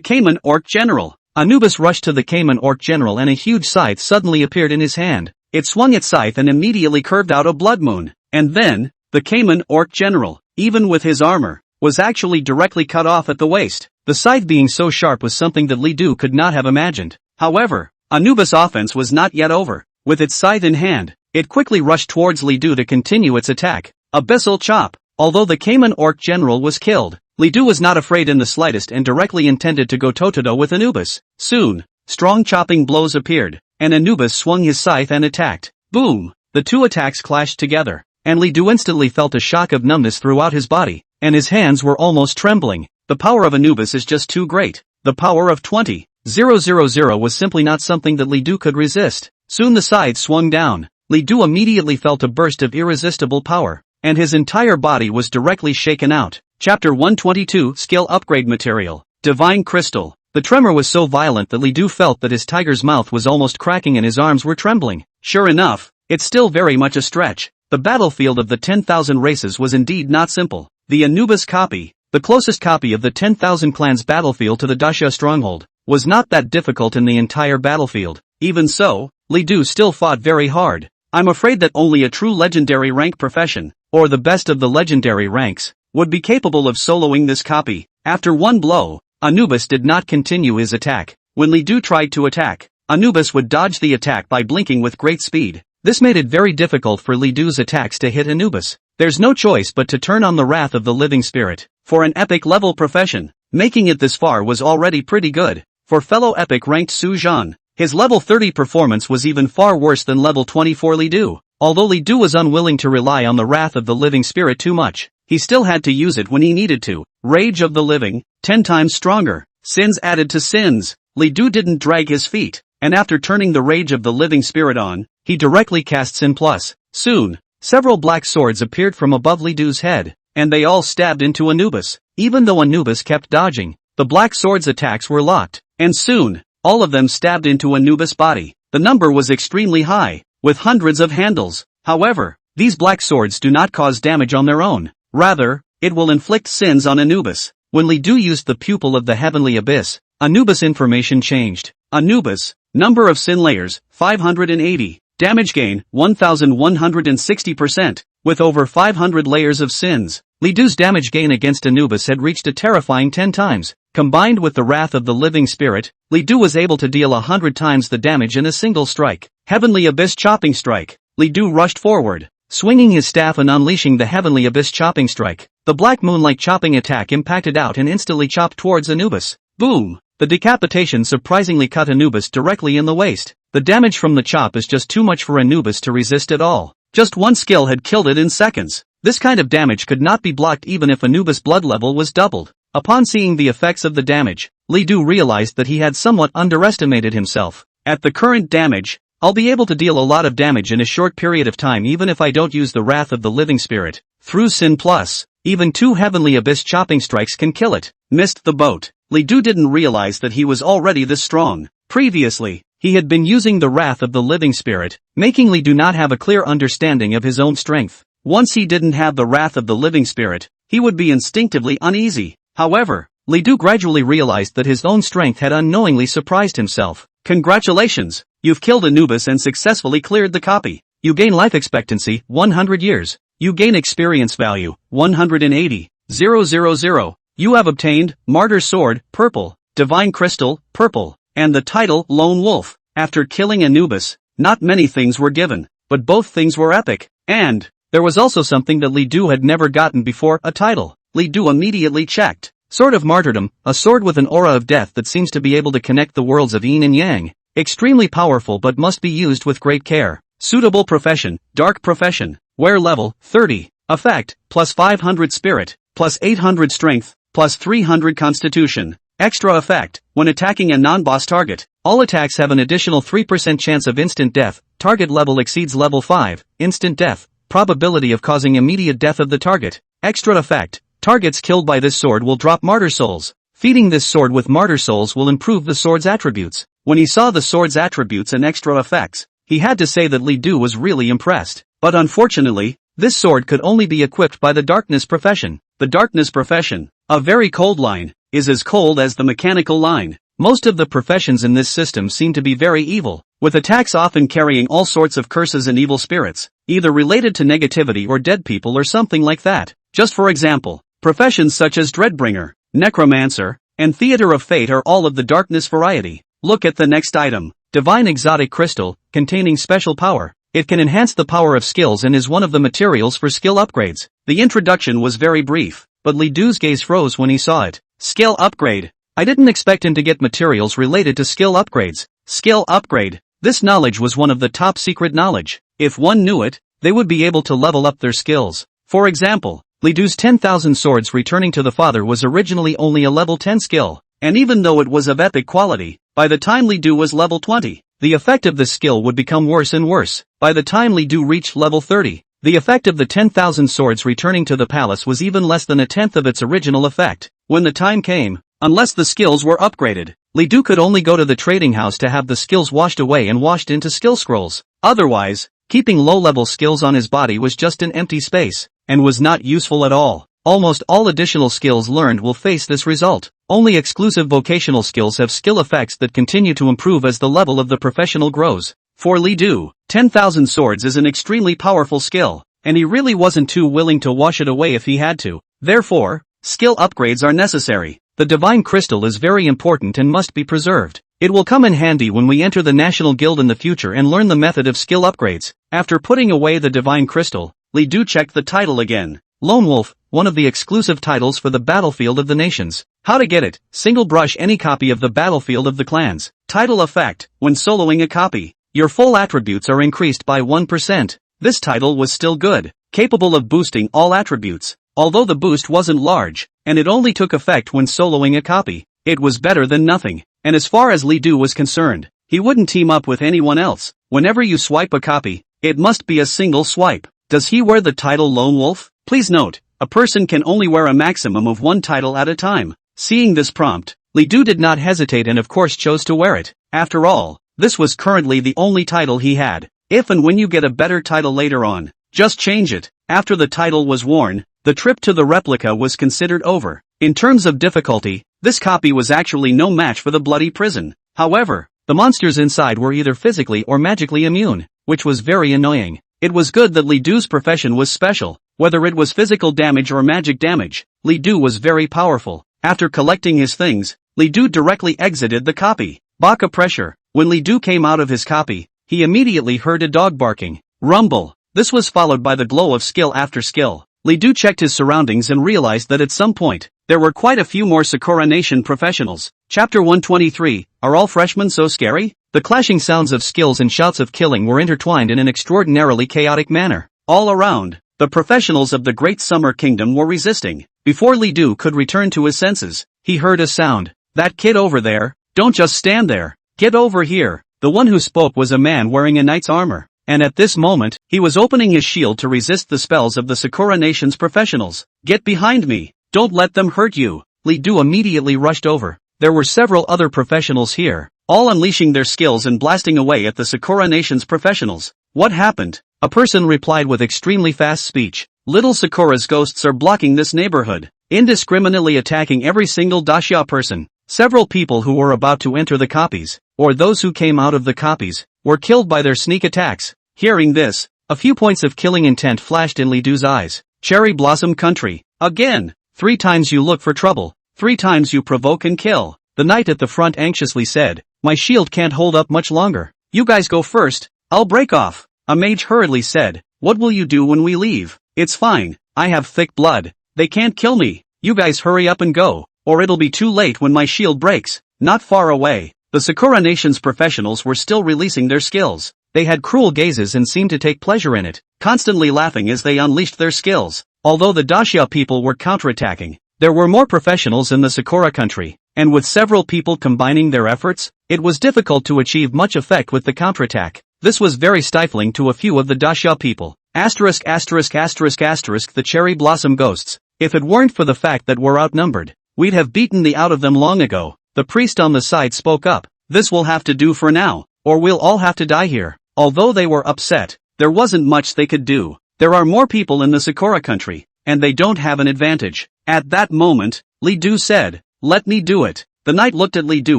Cayman Orc General. Anubis rushed to the Cayman Orc General and a huge scythe suddenly appeared in his hand. It swung its scythe and immediately curved out a blood moon. And then, the Cayman Orc General, even with his armor, was actually directly cut off at the waist. The scythe being so sharp was something that Li Du could not have imagined. However, Anubis' offense was not yet over. With its scythe in hand, it quickly rushed towards Li Du to continue its attack. Abyssal Chop. Although the Cayman Orc General was killed, Li Du was not afraid in the slightest and directly intended to go toe-to-toe with Anubis. Soon, strong chopping blows appeared, and Anubis swung his scythe and attacked. Boom! The two attacks clashed together, and Li Du instantly felt a shock of numbness throughout his body, and his hands were almost trembling. The power of Anubis is just too great. The power of 20,000 was simply not something that Li Du could resist. Soon the scythe swung down. Li Du immediately felt a burst of irresistible power, and his entire body was directly shaken out. Chapter 122 Skill Upgrade Material. Divine Crystal. The tremor was so violent that Li Du felt that his tiger's mouth was almost cracking and his arms were trembling. Sure enough, it's still very much a stretch. the battlefield of the 10,000 races was indeed not simple. The Anubis copy, the closest copy of the 10,000 clans battlefield to the Dasha stronghold, was not that difficult in the entire battlefield. Even so, Li Du still fought very hard. I'm afraid that only a true legendary rank profession, or the best of the legendary ranks, would be capable of soloing this copy. After one blow, Anubis did not continue his attack. When Li Du tried to attack, Anubis would dodge the attack by blinking with great speed. This made it very difficult for Li Du's attacks to hit Anubis. There's no choice but to turn on the wrath of the living spirit. For an epic level profession, making it this far was already pretty good. For fellow epic ranked Su Zhan, his level 30 performance was even far worse than level 24 Li Du. Although Li Du was unwilling to rely on the wrath of the living spirit too much, he still had to use it when he needed to. Rage of the living, 10 times stronger. Sins added to sins. Li Du didn't drag his feet, and after turning the rage of the living spirit on, he directly cast Sin Plus. Soon, several black swords appeared from above Li Du's head, and they all stabbed into Anubis. Even though Anubis kept dodging, the black swords' attacks were locked, and soon, all of them stabbed into Anubis' body. The number was extremely high, with hundreds of handles. However, these black swords do not cause damage on their own. Rather, it will inflict sins on Anubis. When Li Du used the pupil of the heavenly abyss, Anubis' information changed. Anubis, number of sin layers, 580. Damage gain, 1160%. With over 500 layers of sins, Li Du's damage gain against Anubis had reached a terrifying 10 times. Combined with the wrath of the living spirit, Li Du was able to deal 100 times the damage in a single strike. Heavenly Abyss Chopping Strike. Li Du rushed forward, swinging his staff and unleashing the Heavenly Abyss Chopping Strike. The Black Moonlight chopping attack impacted out and instantly chopped towards Anubis. Boom! The decapitation surprisingly cut Anubis directly in the waist. The damage from the chop is just too much for Anubis to resist at all. Just one skill had killed it in seconds. This kind of damage could not be blocked even if Anubis' blood level was doubled. Upon seeing the effects of the damage, Li Du realized that he had somewhat underestimated himself. At the current damage, I'll be able to deal a lot of damage in a short period of time even if I don't use the wrath of the living spirit. Through Sin Plus, even 2 Heavenly Abyss chopping strikes can kill it. Missed the boat. Li Du didn't realize that he was already this strong. Previously, he had been using the wrath of the living spirit, making Li Du not have a clear understanding of his own strength. Once he didn't have the wrath of the living spirit, he would be instinctively uneasy. However, Li Du gradually realized that his own strength had unknowingly surprised himself. Congratulations! You've killed Anubis and successfully cleared the copy. You gain life expectancy, 100 years. You gain experience value, 180,000. You have obtained, Martyr Sword, purple, Divine Crystal, purple, and the title, Lone Wolf. After killing Anubis, not many things were given, but both things were epic. And, there was also something that Li Du had never gotten before, a title. Li Du immediately checked. Sword of Martyrdom, a sword with an aura of death that seems to be able to connect the worlds of yin and yang. Extremely powerful but must be used with great care. Suitable profession, dark profession. Wear level, 30. Effect, plus 500 spirit, plus 800 strength, plus 300 constitution. Extra effect, when attacking a non-boss target, all attacks have an additional 3% chance of instant death. Target level exceeds level 5, instant death, probability of causing immediate death of the target. Extra effect, targets killed by this sword will drop martyr souls. Feeding this sword with martyr souls will improve the sword's attributes. When he saw the sword's attributes and extra effects, he had to say that Li Du was really impressed. But unfortunately, this sword could only be equipped by the darkness profession. The darkness profession, a very cold line, is as cold as the mechanical line. Most of the professions in this system seem to be very evil, with attacks often carrying all sorts of curses and evil spirits, either related to negativity or dead people or something like that. Just for example, professions such as Dreadbringer, Necromancer, and Theater of Fate are all of the darkness variety. Look at the next item. Divine Exotic Crystal, containing special power. It can enhance the power of skills and is one of the materials for skill upgrades. The introduction was very brief, but Li Du's gaze froze when he saw it. Skill upgrade. I didn't expect him to get materials related to skill upgrades. Skill upgrade. This knowledge was one of the top secret knowledge. If one knew it, they would be able to level up their skills. For example, Li Du's 10,000 swords returning to the father was originally only a level 10 skill, and even though it was of epic quality, by the time Li Du was level 20, the effect of this skill would become worse and worse. By the time Li Du reached level 30, the effect of the 10,000 swords returning to the palace was even less than a tenth of its original effect. When the time came, unless the skills were upgraded, Li Du could only go to the trading house to have the skills washed away and washed into skill scrolls. Otherwise, Keeping low-level skills on his body was just an empty space, and was not useful at all. Almost all additional skills learned will face this result. Only exclusive vocational skills have skill effects that continue to improve as the level of the professional grows. For Li Du, 10,000 swords is an extremely powerful skill, and he really wasn't too willing to wash it away if he had to. Therefore, skill upgrades are necessary. The divine crystal is very important and must be preserved. It will come in handy when we enter the National Guild in the future and learn the method of skill upgrades. After putting away the divine crystal, Li Du checked the title again. Lone Wolf, one of the exclusive titles for the Battlefield of the Nations. How to get it? Single brush any copy of the Battlefield of the Clans. Title effect: when soloing a copy, your full attributes are increased by 1%. This title was still good, capable of boosting all attributes. Although the boost wasn't large, and it only took effect when soloing a copy, it was better than nothing. And as far as Li Du was concerned, he wouldn't team up with anyone else. Whenever you swipe a copy, it must be a single swipe. Does he wear the title Lone Wolf? Please note, a person can only wear a maximum of one title at a time. Seeing this prompt, Li Du did not hesitate and of course chose to wear it. After all, this was currently the only title he had. If and when you get a better title later on, just change it. After the title was worn, the trip to the replica was considered over. In terms of difficulty, this copy was actually no match for the bloody prison. However, the monsters inside were either physically or magically immune, which was very annoying. It was good that Li Du's profession was special. Whether it was physical damage or magic damage, Li Du was very powerful. After collecting his things, Li Du directly exited the copy. Baka pressure. When Li Du came out of his copy, he immediately heard a dog barking. Rumble. This was followed by the glow of skill after skill. Li Du checked his surroundings and realized that at some point, there were quite a few more Sakura Nation professionals. Chapter 123, Are all freshmen so scary? The clashing sounds of skills and shouts of killing were intertwined in an extraordinarily chaotic manner. All around, the professionals of the Great Summer Kingdom were resisting. Before Li Du could return to his senses, he heard a sound. That kid over there, don't just stand there. Get over here. The one who spoke was a man wearing a knight's armor. And at this moment, he was opening his shield to resist the spells of the Sakura Nation's professionals. Get behind me. Don't let them hurt you. Li Du immediately rushed over. There were several other professionals here, all unleashing their skills and blasting away at the Sakura Nation's professionals. What happened? A person replied with extremely fast speech. Little Sakura's ghosts are blocking this neighborhood, indiscriminately attacking every single Daxia person. Several people who were about to enter the copies, or those who came out of the copies, were killed by their sneak attacks. Hearing this, a few points of killing intent flashed in Li Du's eyes. Cherry Blossom Country. Again. 3 times you look for trouble. 3 times you provoke and kill. The knight at the front anxiously said, my shield can't hold up much longer. You guys go first. I'll break off. A mage hurriedly said, what will you do when we leave? It's fine. I have thick blood. They can't kill me. You guys hurry up and go, or it'll be too late when my shield breaks. Not far away, the Sakura Nation's professionals were still releasing their skills. They had cruel gazes and seemed to take pleasure in it, constantly laughing as they unleashed their skills. Although the Daxia people were counterattacking, there were more professionals in the Sakura country, and with several people combining their efforts, it was difficult to achieve much effect with the counterattack. This was very stifling to a few of the Daxia people. The Cherry Blossom Ghosts. If it weren't for the fact that we're outnumbered, we'd have beaten the out of them long ago. The priest on the side spoke up. This will have to do for now, or we'll all have to die here. Although they were upset, there wasn't much they could do. There are more people in the Sakura country, and they don't have an advantage. At that moment, Li Du said, let me do it. The knight looked at Li Du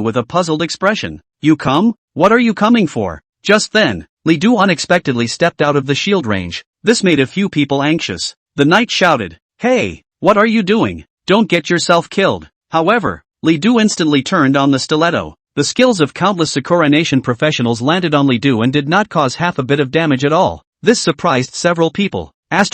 with a puzzled expression. You come? What are you coming for? Just then, Li Du unexpectedly stepped out of the shield range. This made a few people anxious. The knight shouted, hey, what are you doing? Don't get yourself killed. However, Li Du instantly turned on the stiletto. The skills of countless Sakura Nation professionals landed on Li Du and did not cause half a bit of damage at all. This surprised several people. What's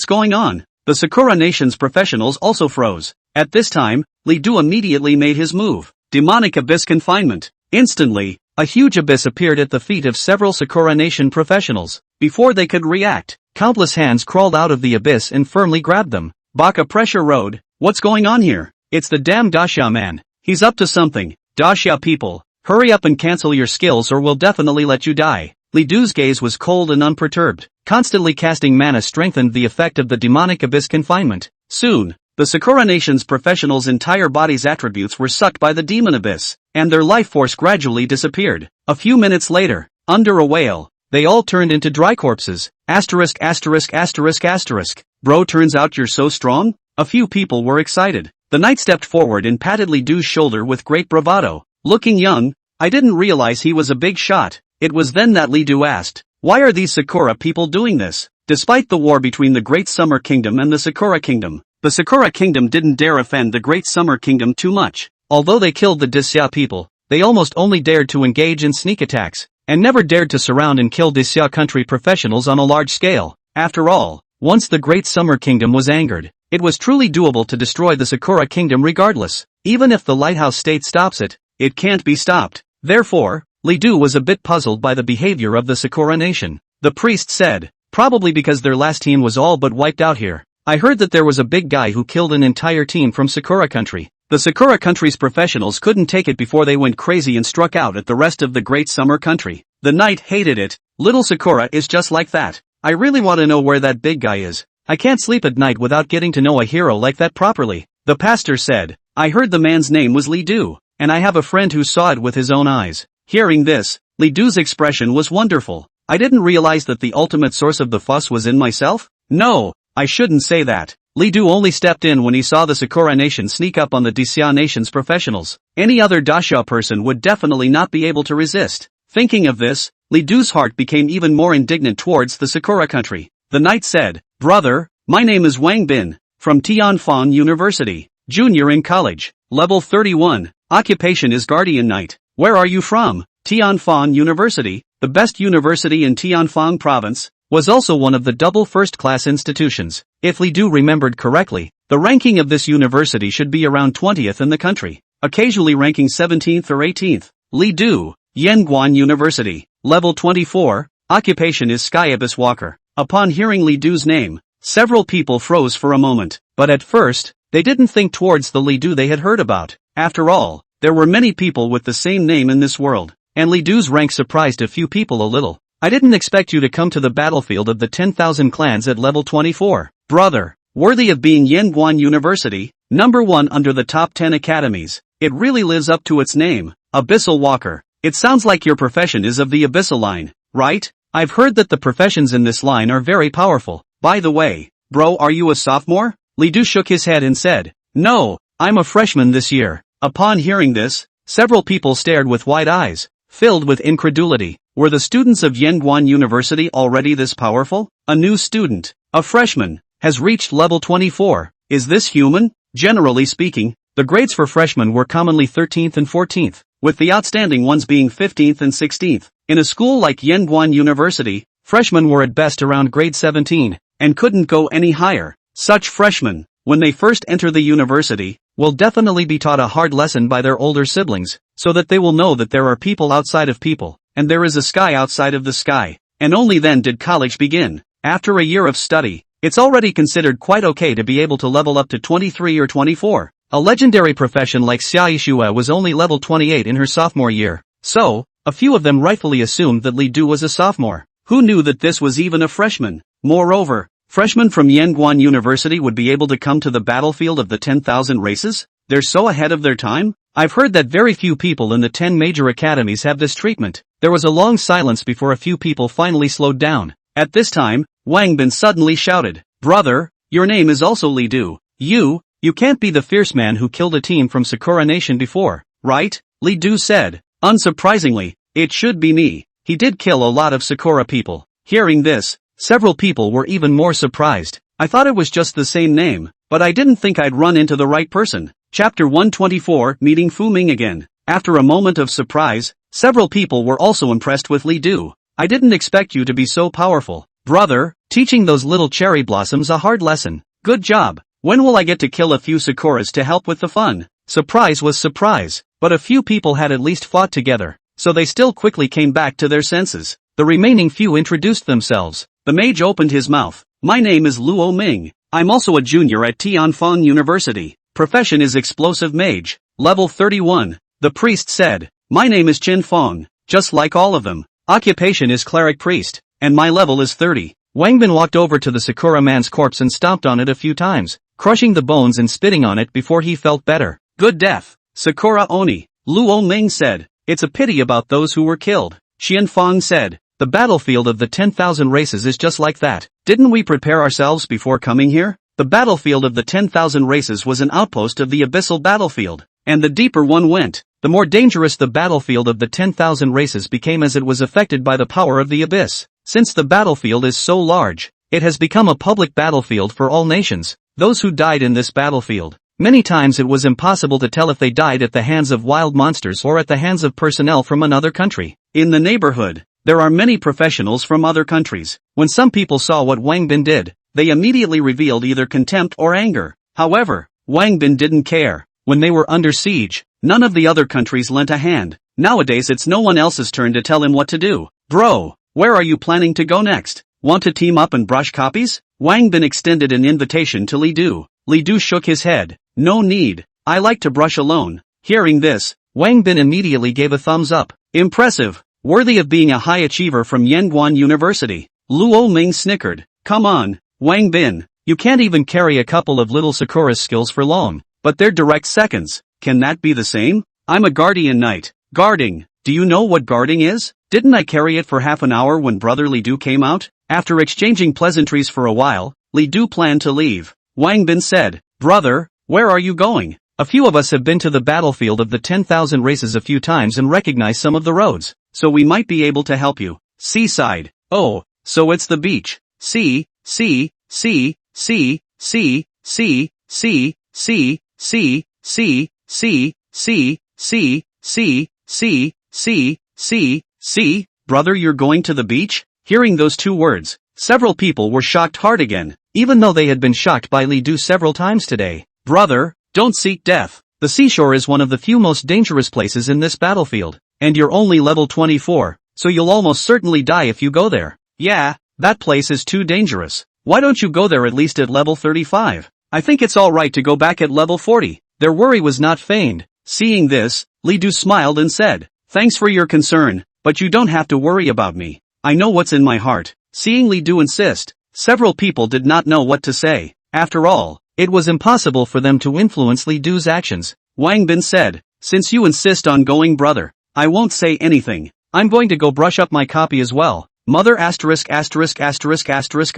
going on? The Sakura Nation's professionals also froze. At this time, Li Du immediately made his move. Demonic Abyss Confinement. Instantly, a huge abyss appeared at the feet of several Sakura Nation professionals. Before they could react, countless hands crawled out of the abyss and firmly grabbed them. Baka Pressure Road. What's going on here? It's the damn Daxia man. He's up to something. Daxia people, hurry up and cancel your skills or we'll definitely let you die. Li Du's gaze was cold and unperturbed. Constantly casting mana strengthened the effect of the demonic abyss confinement. Soon, the Sakura Nation's professionals' entire body's attributes were sucked by the demon abyss, and their life force gradually disappeared. A few minutes later, under a whale. They all turned into dry corpses. Asterisk asterisk asterisk asterisk. Bro, turns out you're so strong? A few people were excited. The knight stepped forward and patted Li Du's shoulder with great bravado. Looking young, I didn't realize he was a big shot. It was then that Li Du asked, why are these Sakura people doing this? Despite the war between the Great Summer Kingdom and the Sakura Kingdom, the Sakura Kingdom didn't dare offend the Great Summer Kingdom too much. Although they killed the Disya people, they almost only dared to engage in sneak attacks, and never dared to surround and kill Disya country professionals on a large scale. After all, once the Great Summer Kingdom was angered, it was truly doable to destroy the Sakura Kingdom regardless. Even if the Lighthouse State stops it, it can't be stopped. Therefore, Li Du was a bit puzzled by the behavior of the Sakura nation. The priest said, probably because their last team was all but wiped out here. I heard that there was a big guy who killed an entire team from Sakura country. The Sakura country's professionals couldn't take it before they went crazy and struck out at the rest of the Great Summer country. The knight hated it. Little Sakura is just like that. I really want to know where that big guy is. I can't sleep at night without getting to know a hero like that properly. The pastor said, I heard the man's name was Li Du, and I have a friend who saw it with his own eyes. Hearing this, Li Du's expression was wonderful. I didn't realize that the ultimate source of the fuss was in myself? No, I shouldn't say that. Li Du only stepped in when he saw the Sakura nation sneak up on the Disya nation's professionals. Any other Dasha person would definitely not be able to resist. Thinking of this, Li Du's heart became even more indignant towards the Sakura country. The knight said, brother, my name is Wang Bin, from Tianfang University, junior in college, level 31, occupation is guardian knight. Where are you from? Tianfang University, the best university in Tianfang province, was also one of the double first-class institutions. If Li Du remembered correctly, the ranking of this university should be around 20th in the country, occasionally ranking 17th or 18th. Li Du, Yanguan University, level 24, occupation is Sky Abyss Walker. Upon hearing Li Du's name, several people froze for a moment, but at first, they didn't think towards the Li Du they had heard about. After all, there were many people with the same name in this world, and Li Du's rank surprised a few people a little. I didn't expect you to come to the battlefield of the 10,000 clans at level 24. Brother, worthy of being Yanguan University, number 1 under the top 10 academies. It really lives up to its name, Abyssal Walker. It sounds like your profession is of the Abyssal line, right? I've heard that the professions in this line are very powerful. By the way, bro, are you a sophomore? Li Du shook his head and said, no, I'm a freshman this year. Upon hearing this, several people stared with wide eyes, filled with incredulity. Were the students of Yanguan University already this powerful? A new student, a freshman, has reached level 24. Is this human? Generally speaking, the grades for freshmen were commonly 13th and 14th, with the outstanding ones being 15th and 16th. In a school like Yanguan University, freshmen were at best around grade 17, and couldn't go any higher. Such freshmen, when they first enter the university, will definitely be taught a hard lesson by their older siblings, so that they will know that there are people outside of people, and there is a sky outside of the sky. And only then did college begin. After a year of study, it's already considered quite okay to be able to level up to 23 or 24. A legendary profession like Xia Yishua was only level 28 in her sophomore year, so, a few of them rightfully assumed that Li Du was a sophomore. Who knew that this was even a freshman? Moreover, freshmen from Yanguan University would be able to come to the battlefield of the 10,000 races? They're so ahead of their time? I've heard that very few people in the 10 major academies have this treatment. There was a long silence before a few people finally slowed down. At this time, Wang Bin suddenly shouted, brother, your name is also Li Du. You can't be the fierce man who killed a team from Sakura Nation before, right? Li Du said. Unsurprisingly, it should be me. He did kill a lot of Sakura people. Hearing this, several people were even more surprised. I thought it was just the same name, but I didn't think I'd run into the right person. Chapter 124, Meeting Fu Ming again. After a moment of surprise, several people were also impressed with Li Du. I didn't expect you to be so powerful. Brother, teaching those little cherry blossoms a hard lesson. Good job. When will I get to kill a few Sakuras to help with the fun? Surprise was surprise, but a few people had at least fought together, so they still quickly came back to their senses. The remaining few introduced themselves. The mage opened his mouth. My name is Luo Ming. I'm also a junior at Tianfang University. Profession is explosive mage. Level 31. The priest said. My name is Chen Fong, just like all of them. Occupation is cleric priest, and my level is 30. Wang Bin walked over to the Sakura man's corpse and stomped on it a few times, crushing the bones and spitting on it before he felt better. Good death, Sakura Oni, Luo Ming said. It's a pity about those who were killed. Xianfang said. The battlefield of the 10,000 races is just like that. Didn't we prepare ourselves before coming here? The battlefield of the 10,000 races was an outpost of the abyssal battlefield, and the deeper one went, the more dangerous the battlefield of the 10,000 races became as it was affected by the power of the abyss. Since the battlefield is so large, it has become a public battlefield for all nations. Those who died in this battlefield, many times it was impossible to tell if they died at the hands of wild monsters or at the hands of personnel from another country. In the neighborhood, there are many professionals from other countries. When some people saw what Wang Bin did, they immediately revealed either contempt or anger. However, Wang Bin didn't care. When they were under siege, none of the other countries lent a hand. Nowadays it's no one else's turn to tell him what to do. Bro, where are you planning to go next? Want to team up and brush copies? Wang Bin extended an invitation to Li Du. Li Du shook his head. No need. I like to brush alone. Hearing this, Wang Bin immediately gave a thumbs up. Impressive. Worthy of being a high achiever from Yanguan University. Luo Ming snickered. Come on, Wang Bin. You can't even carry a couple of little Sakura skills for long, but they're direct seconds. Can that be the same? I'm a guardian knight. Guarding. Do you know what guarding is? Didn't I carry it for half an hour when brother Li Du came out? After exchanging pleasantries for a while, Li Du planned to leave. Wang Bin said, Brother, where are you going? A few of us have been to the battlefield of the 10,000 races a few times and recognize some of the roads, so we might be able to help you. Seaside. Oh, so it's the beach. See, see, see, see, see, see, see, see, see, see, see, see, see, see, see, see, see, see, brother, you're going to the beach? Hearing those two words, several people were shocked hard again, even though they had been shocked by Li Du several times today. Brother, don't seek death. The seashore is one of the few most dangerous places in this battlefield, and you're only level 24, so you'll almost certainly die if you go there. Yeah, that place is too dangerous. Why don't you go there at least at level 35? I think it's alright to go back at level 40. Their worry was not feigned. Seeing this, Li Du smiled and said, Thanks for your concern, but you don't have to worry about me. I know what's in my heart. Seeing Li Du insist, several people did not know what to say. After all, it was impossible for them to influence Li Du's actions. Wang Bin said, Since you insist on going, brother, I won't say anything. I'm going to go brush up my copy as well. Mother asterisk asterisk asterisk asterisk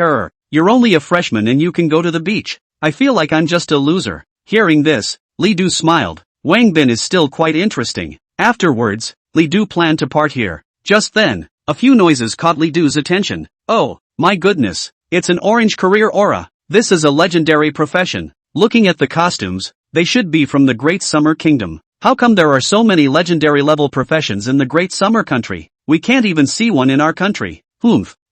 You're only a freshman and you can go to the beach. I feel like I'm just a loser. Hearing this, Li Du smiled. Wang Bin is still quite interesting. Afterwards, Li Du planned to part here. Just then, a few noises caught Li Du's attention. Oh, my goodness. It's an orange career aura. This is a legendary profession. Looking at the costumes, they should be from the Great Summer Kingdom. How come there are so many legendary level professions in the Great Summer Country? We can't even see one in our country.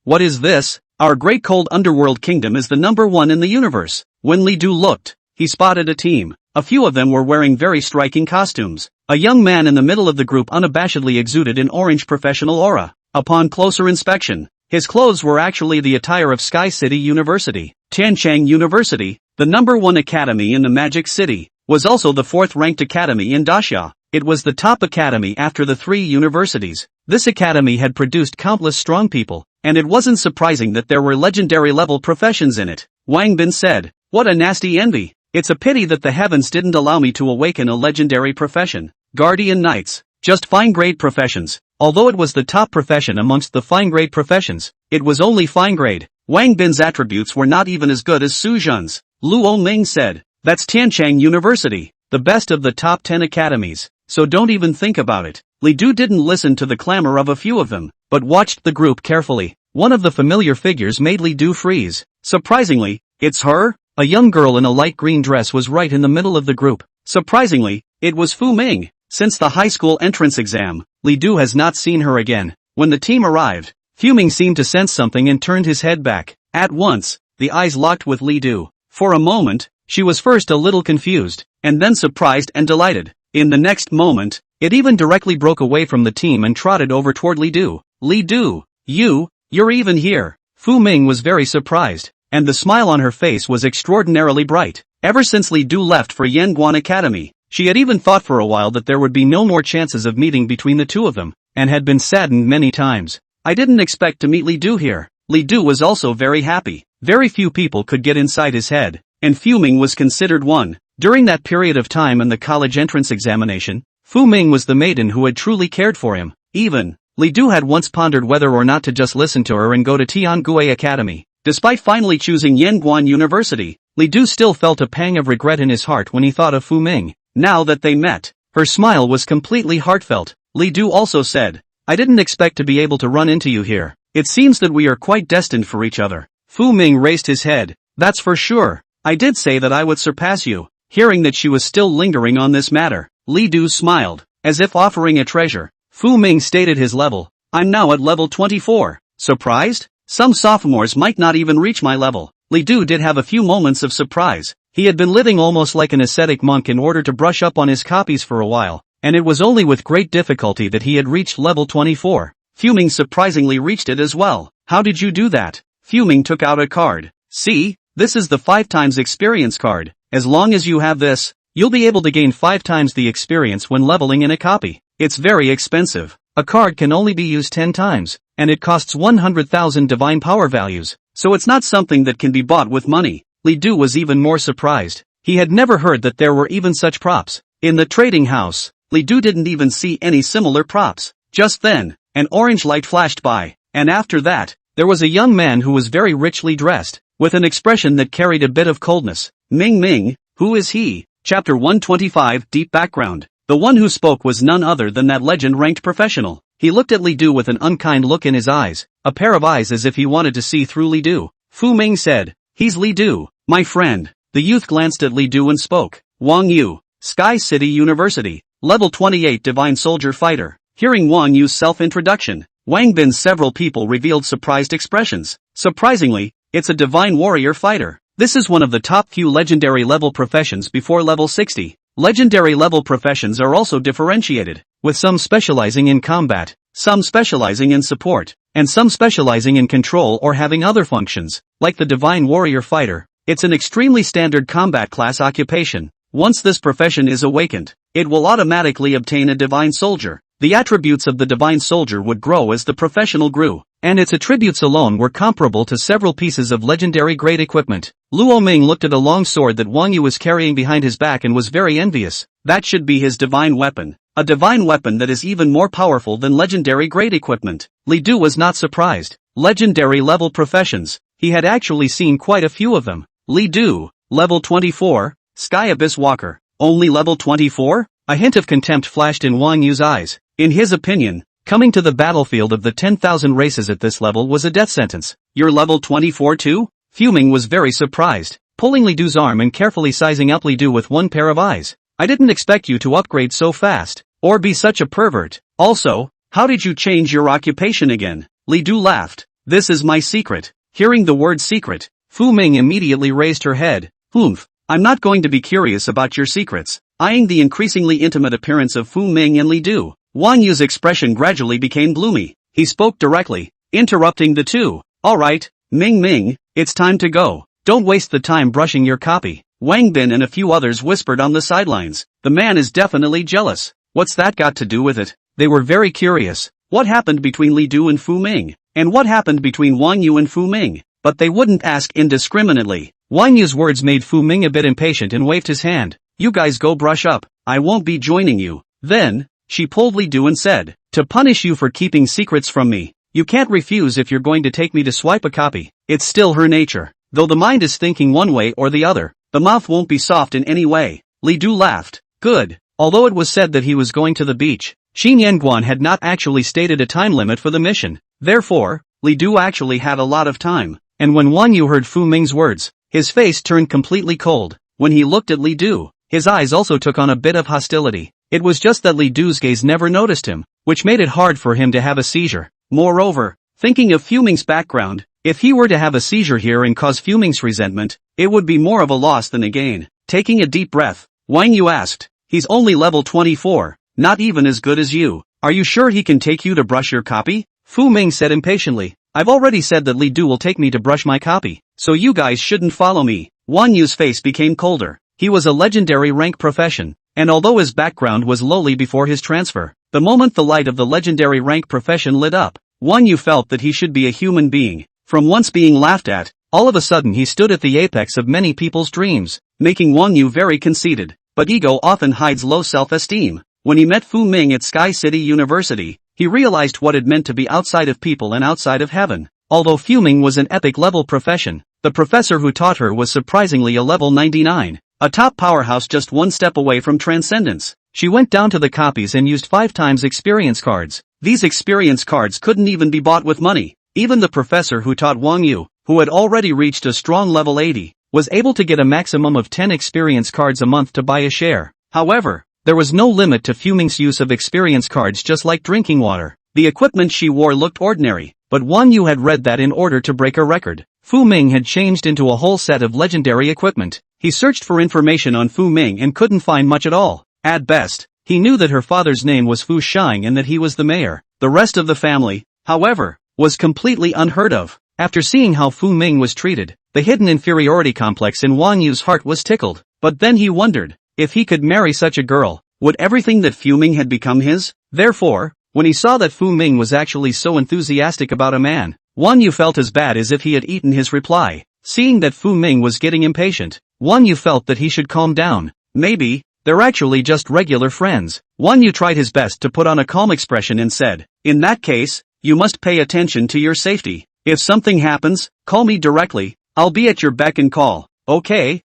What is this? Our Great Cold Underworld Kingdom is the #1 in the universe. When Li Du looked, he spotted a team. A few of them were wearing very striking costumes. A young man in the middle of the group unabashedly exuded an orange professional aura. Upon closer inspection, his clothes were actually the attire of Sky City University. Tianchang University, the #1 academy in the Magic City, was also the 4th-ranked academy in Daxia. It was the top academy after the 3 universities. This academy had produced countless strong people, and it wasn't surprising that there were legendary-level professions in it. Wang Bin said, What a nasty envy. It's a pity that the heavens didn't allow me to awaken a legendary profession. Guardian Knights, just fine-grade professions. Although it was the top profession amongst the fine-grade professions, it was only fine-grade. Wang Bin's attributes were not even as good as Su Zhen's. Luo Ming said, That's Tianchang University, the best of the top 10 academies, so don't even think about it. Li Du didn't listen to the clamor of a few of them, but watched the group carefully. One of the familiar figures made Li Du freeze. Surprisingly, it's her? A young girl in a light green dress was right in the middle of the group. Surprisingly, it was Fu Ming. Since the high school entrance exam, Li Du has not seen her again. When the team arrived, Fu Ming seemed to sense something and turned his head back. At once, the eyes locked with Li Du. For a moment, she was first a little confused, and then surprised and delighted. In the next moment, it even directly broke away from the team and trotted over toward Li Du. Li Du, you're even here. Fu Ming was very surprised, and the smile on her face was extraordinarily bright. Ever since Li Du left for Yanguan Academy, she had even thought for a while that there would be no more chances of meeting between the two of them, and had been saddened many times. I didn't expect to meet Li Du here. Li Du was also very happy. Very few people could get inside his head, and Fu Ming was considered one. During that period of time in the college entrance examination, Fu Ming was the maiden who had truly cared for him. Even Li Du had once pondered whether or not to just listen to her and go to Tiangui Academy. Despite finally choosing Yanguan University, Li Du still felt a pang of regret in his heart when he thought of Fu Ming. Now that they met, her smile was completely heartfelt. Li Du also said, "I didn't expect to be able to run into you here. It seems that we are quite destined for each other." Fu Ming raised his head. "That's for sure. I did say that I would surpass you." Hearing that she was still lingering on this matter, Li Du smiled, as if offering a treasure. Fu Ming stated his level. "I'm now at level 24. Surprised? Some sophomores might not even reach my level." Li Du did have a few moments of surprise. He had been living almost like an ascetic monk in order to brush up on his copies for a while, and it was only with great difficulty that he had reached level 24. Fu Ming surprisingly reached it as well. "How did you do that?" Fu Ming took out a card. "See, this is the 5 times experience card. As long as you have this, you'll be able to gain 5 times the experience when leveling in a copy. It's very expensive. A card can only be used 10 times, and it costs 100,000 divine power values, so it's not something that can be bought with money." Li Du was even more surprised. He had never heard that there were even such props. In the trading house, Li Du didn't even see any similar props. Just then, an orange light flashed by, and after that, there was a young man who was very richly dressed, with an expression that carried a bit of coldness. "Ming Ming, who is he?" Chapter 125 Deep Background. The one who spoke was none other than that legend-ranked professional. He looked at Li Du with an unkind look in his eyes, a pair of eyes as if he wanted to see through Li Du. Fu Ming said, "He's Li Du, my friend." The youth glanced at Li Du and spoke. "Wang Yu, Sky City University, level 28 Divine Soldier Fighter." Hearing Wang Yu's self-introduction, Wang Bin's several people revealed surprised expressions. Surprisingly, it's a Divine Warrior Fighter. This is one of the top few legendary level professions before level 60. Legendary level professions are also differentiated, with some specializing in combat, some specializing in support, and some specializing in control or having other functions. Like the Divine Warrior Fighter, it's an extremely standard combat class occupation. Once this profession is awakened, it will automatically obtain a Divine Soldier. The attributes of the Divine Soldier would grow as the professional grew, and its attributes alone were comparable to several pieces of legendary grade equipment. Luo Ming looked at a long sword that Wang Yu was carrying behind his back and was very envious. That should be his divine weapon. A divine weapon that is even more powerful than legendary grade equipment. Li Du was not surprised. Legendary level professions. He had actually seen quite a few of them. Li Du, level 24, Sky Abyss Walker. Only level 24? A hint of contempt flashed in Wang Yu's eyes. In his opinion, coming to the battlefield of the 10,000 races at this level was a death sentence. "You're level 24 too?" Fu Ming was very surprised, pulling Li Du's arm and carefully sizing up Li Du with one pair of eyes. "I didn't expect you to upgrade so fast, or be such a pervert. Also, how did you change your occupation again?" Li Du laughed. "This is my secret." Hearing the word secret, Fu Ming immediately raised her head. "Humph, I'm not going to be curious about your secrets." Eyeing the increasingly intimate appearance of Fu Ming and Li Du, Wang Yu's expression gradually became gloomy. He spoke directly, interrupting the two. "All right, Ming Ming, it's time to go. Don't waste the time brushing your copy." Wang Bin and a few others whispered on the sidelines. "The man is definitely jealous. What's that got to do with it?" They were very curious. What happened between Li Du and Fu Ming? And what happened between Wang Yu and Fu Ming? But they wouldn't ask indiscriminately. Wang Yu's words made Fu Ming a bit impatient and waved his hand. "You guys go brush up. I won't be joining you." Then, she pulled Li Du and said, "To punish you for keeping secrets from me, you can't refuse if you're going to take me to swipe a copy." It's still her nature. Though the mind is thinking one way or the other, the mouth won't be soft in any way. Li Du laughed. Good. Although it was said that he was going to the beach, Xin Yanguan had not actually stated a time limit for the mission. Therefore, Li Du actually had a lot of time. And when Wang Yu heard Fu Ming's words, his face turned completely cold. When he looked at Li Du, his eyes also took on a bit of hostility. It was just that Li Du's gaze never noticed him, which made it hard for him to have a seizure. Moreover, thinking of Fu Ming's background, if he were to have a seizure here and cause Fu Ming's resentment, it would be more of a loss than a gain. Taking a deep breath, Wang Yu asked, "He's only level 24, not even as good as you. Are you sure he can take you to brush your copy?" Fu Ming said impatiently. "I've already said that Li Du will take me to brush my copy, so you guys shouldn't follow me." Wang Yu's face became colder. He was a legendary rank profession, and although his background was lowly before his transfer, the moment the light of the legendary rank profession lit up, Wang Yu felt that he should be a human being. From once being laughed at, all of a sudden he stood at the apex of many people's dreams, making Wang Yu very conceited. But ego often hides low self-esteem. When he met Fu Ming at Sky City University, he realized what it meant to be outside of people and outside of heaven. Although fuming was an epic level profession, the professor who taught her was surprisingly a level 99, a top powerhouse just one step away from transcendence. She went down to the copies and used 5 times experience cards. These experience cards couldn't even be bought with money. Even the professor who taught Wang Yu, who had already reached a strong level 80, was able to get a maximum of 10 experience cards a month to buy a share. However, there was no limit to Fuming's use of experience cards, just like drinking water. The equipment she wore looked ordinary, but Wang Yu had read that in order to break a record, Fu Ming had changed into a whole set of legendary equipment. He searched for information on Fu Ming and couldn't find much at all. At best, he knew that her father's name was Fu Shang and that he was the mayor. The rest of the family, however, was completely unheard of. After seeing how Fu Ming was treated, the hidden inferiority complex in Wang Yu's heart was tickled. But then he wondered, if he could marry such a girl, would everything that Fu Ming had become his? Therefore, when he saw that Fu Ming was actually so enthusiastic about a man, Wang Yu felt as bad as if he had eaten his reply. Seeing that Fu Ming was getting impatient, Wang Yu felt that he should calm down. Maybe they're actually just regular friends. Wang Yu tried his best to put on a calm expression and said, "In that case, you must pay attention to your safety. If something happens, call me directly. I'll be at your beck and call." Okay,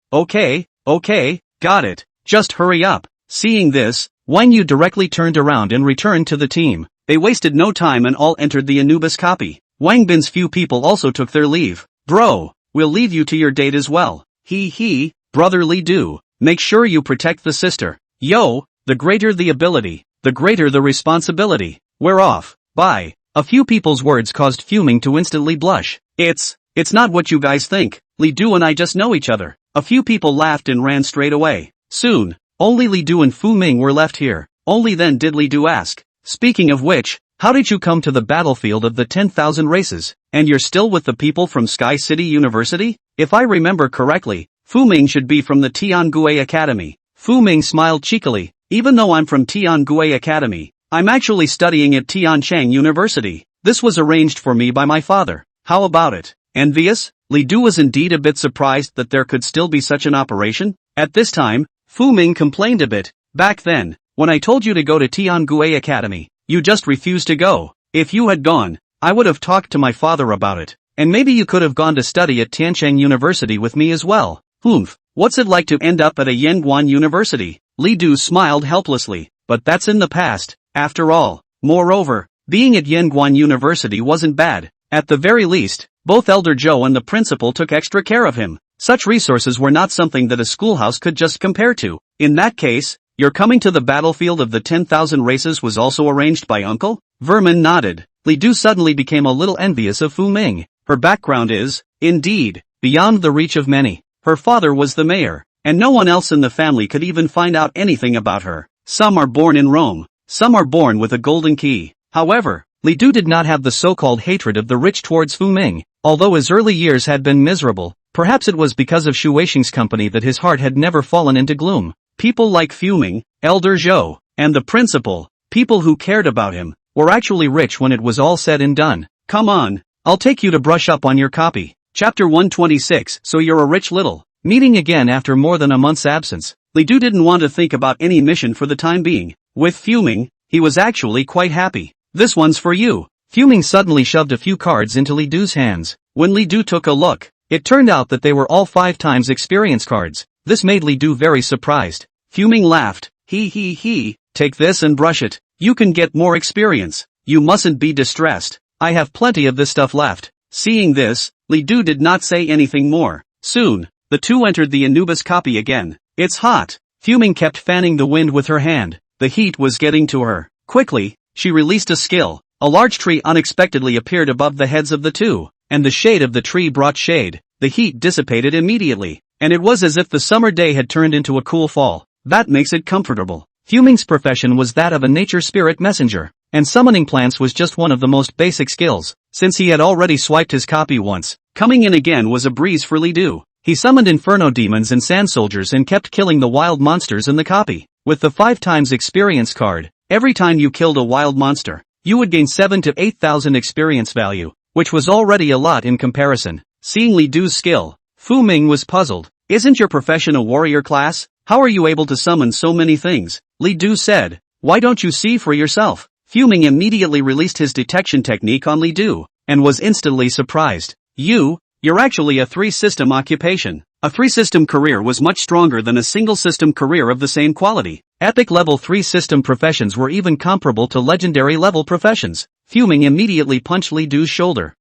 got it. Just hurry up. Seeing this, Wang Yu directly turned around and returned to the team. They wasted no time and all entered the Anubis copy. Wang Bin's few people also took their leave. "Bro, we'll leave you to your date as well. Brother Li Du, make sure you protect the sister. Yo, the greater the ability, the greater the responsibility. We're off. Bye." A few people's words caused Fuming to instantly blush. It's not what you guys think. Li Du and I just know each other." A few people laughed and ran straight away. Soon, only Li Du and Fu Ming were left here. Only then did Li Du ask, "Speaking of which, how did you come to the battlefield of the 10,000 races? And you're still with the people from Sky City University? If I remember correctly, Fu Ming should be from the Tiangue Academy." Fu Ming smiled cheekily. "Even though I'm from Tiangue Academy, I'm actually studying at Tiancheng University. This was arranged for me by my father. How about it? Envious?" Li Du was indeed a bit surprised that there could still be such an operation. At this time, Fu Ming complained a bit. "Back then, when I told you to go to Tiangue Academy, you just refused to go. If you had gone, I would have talked to my father about it, and maybe you could have gone to study at Tiancheng University with me as well." What's it like to end up at a Yanguan University? Li Du smiled helplessly. "But that's in the past, after all. Moreover, being at Yanguan University wasn't bad. At the very least, both Elder Zhou and the principal took extra care of him. Such resources were not something that a schoolhouse could just compare to." "In that case, your coming to the battlefield of the 10,000 races was also arranged by Uncle?" Vermin nodded. Li Du suddenly became a little envious of Fu Ming. Her background is, indeed, beyond the reach of many. Her father was the mayor, and no one else in the family could even find out anything about her. Some are born in Rome, some are born with a golden key. However, Li Du did not have the so-called hatred of the rich towards Fu Ming. Although his early years had been miserable, perhaps it was because of Shu Weixing's company that his heart had never fallen into gloom. People like Fu Ming, Elder Zhou, and the principal, people who cared about him, were actually rich when it was all said and done. "Come on, I'll take you to brush up on your copy." Chapter 126. So you're a rich little. Meeting again after more than a month's absence, Li Du didn't want to think about any mission for the time being. With Fuming, he was actually quite happy. "This one's for you." Fuming suddenly shoved a few cards into Li Du's hands. When Li Du took a look, it turned out that they were all 5 times experience cards. This made Li Du very surprised. Fuming laughed. Take this and brush it. You can get more experience. You mustn't be distressed. I have plenty of this stuff left." Seeing this, Li Du did not say anything more. Soon, the two entered the Anubis copy again. "It's hot." Fuming kept fanning the wind with her hand. The heat was getting to her. Quickly, she released a skill. A large tree unexpectedly appeared above the heads of the two, and the shade of the tree brought shade. The heat dissipated immediately, and it was as if the summer day had turned into a cool fall. That makes it comfortable. Fuming's profession was that of a nature spirit messenger, and summoning plants was just one of the most basic skills. Since he had already swiped his copy once, coming in again was a breeze for Li Du. He summoned inferno demons and sand soldiers and kept killing the wild monsters in the copy. With the 5 times experience card, every time you killed a wild monster, you would gain 7 to 8,000 experience value, which was already a lot in comparison. Seeing Li Du's skill, Fu Ming was puzzled. "Isn't your profession a warrior class? How are you able to summon so many things?" Li Du said. "Why don't you see for yourself?" Fuming immediately released his detection technique on Li Du, and was instantly surprised. You're actually a 3-system occupation. A 3-system career was much stronger than a single-system career of the same quality. Epic level 3-system professions were even comparable to legendary level professions. Fuming immediately punched Li Du's shoulder.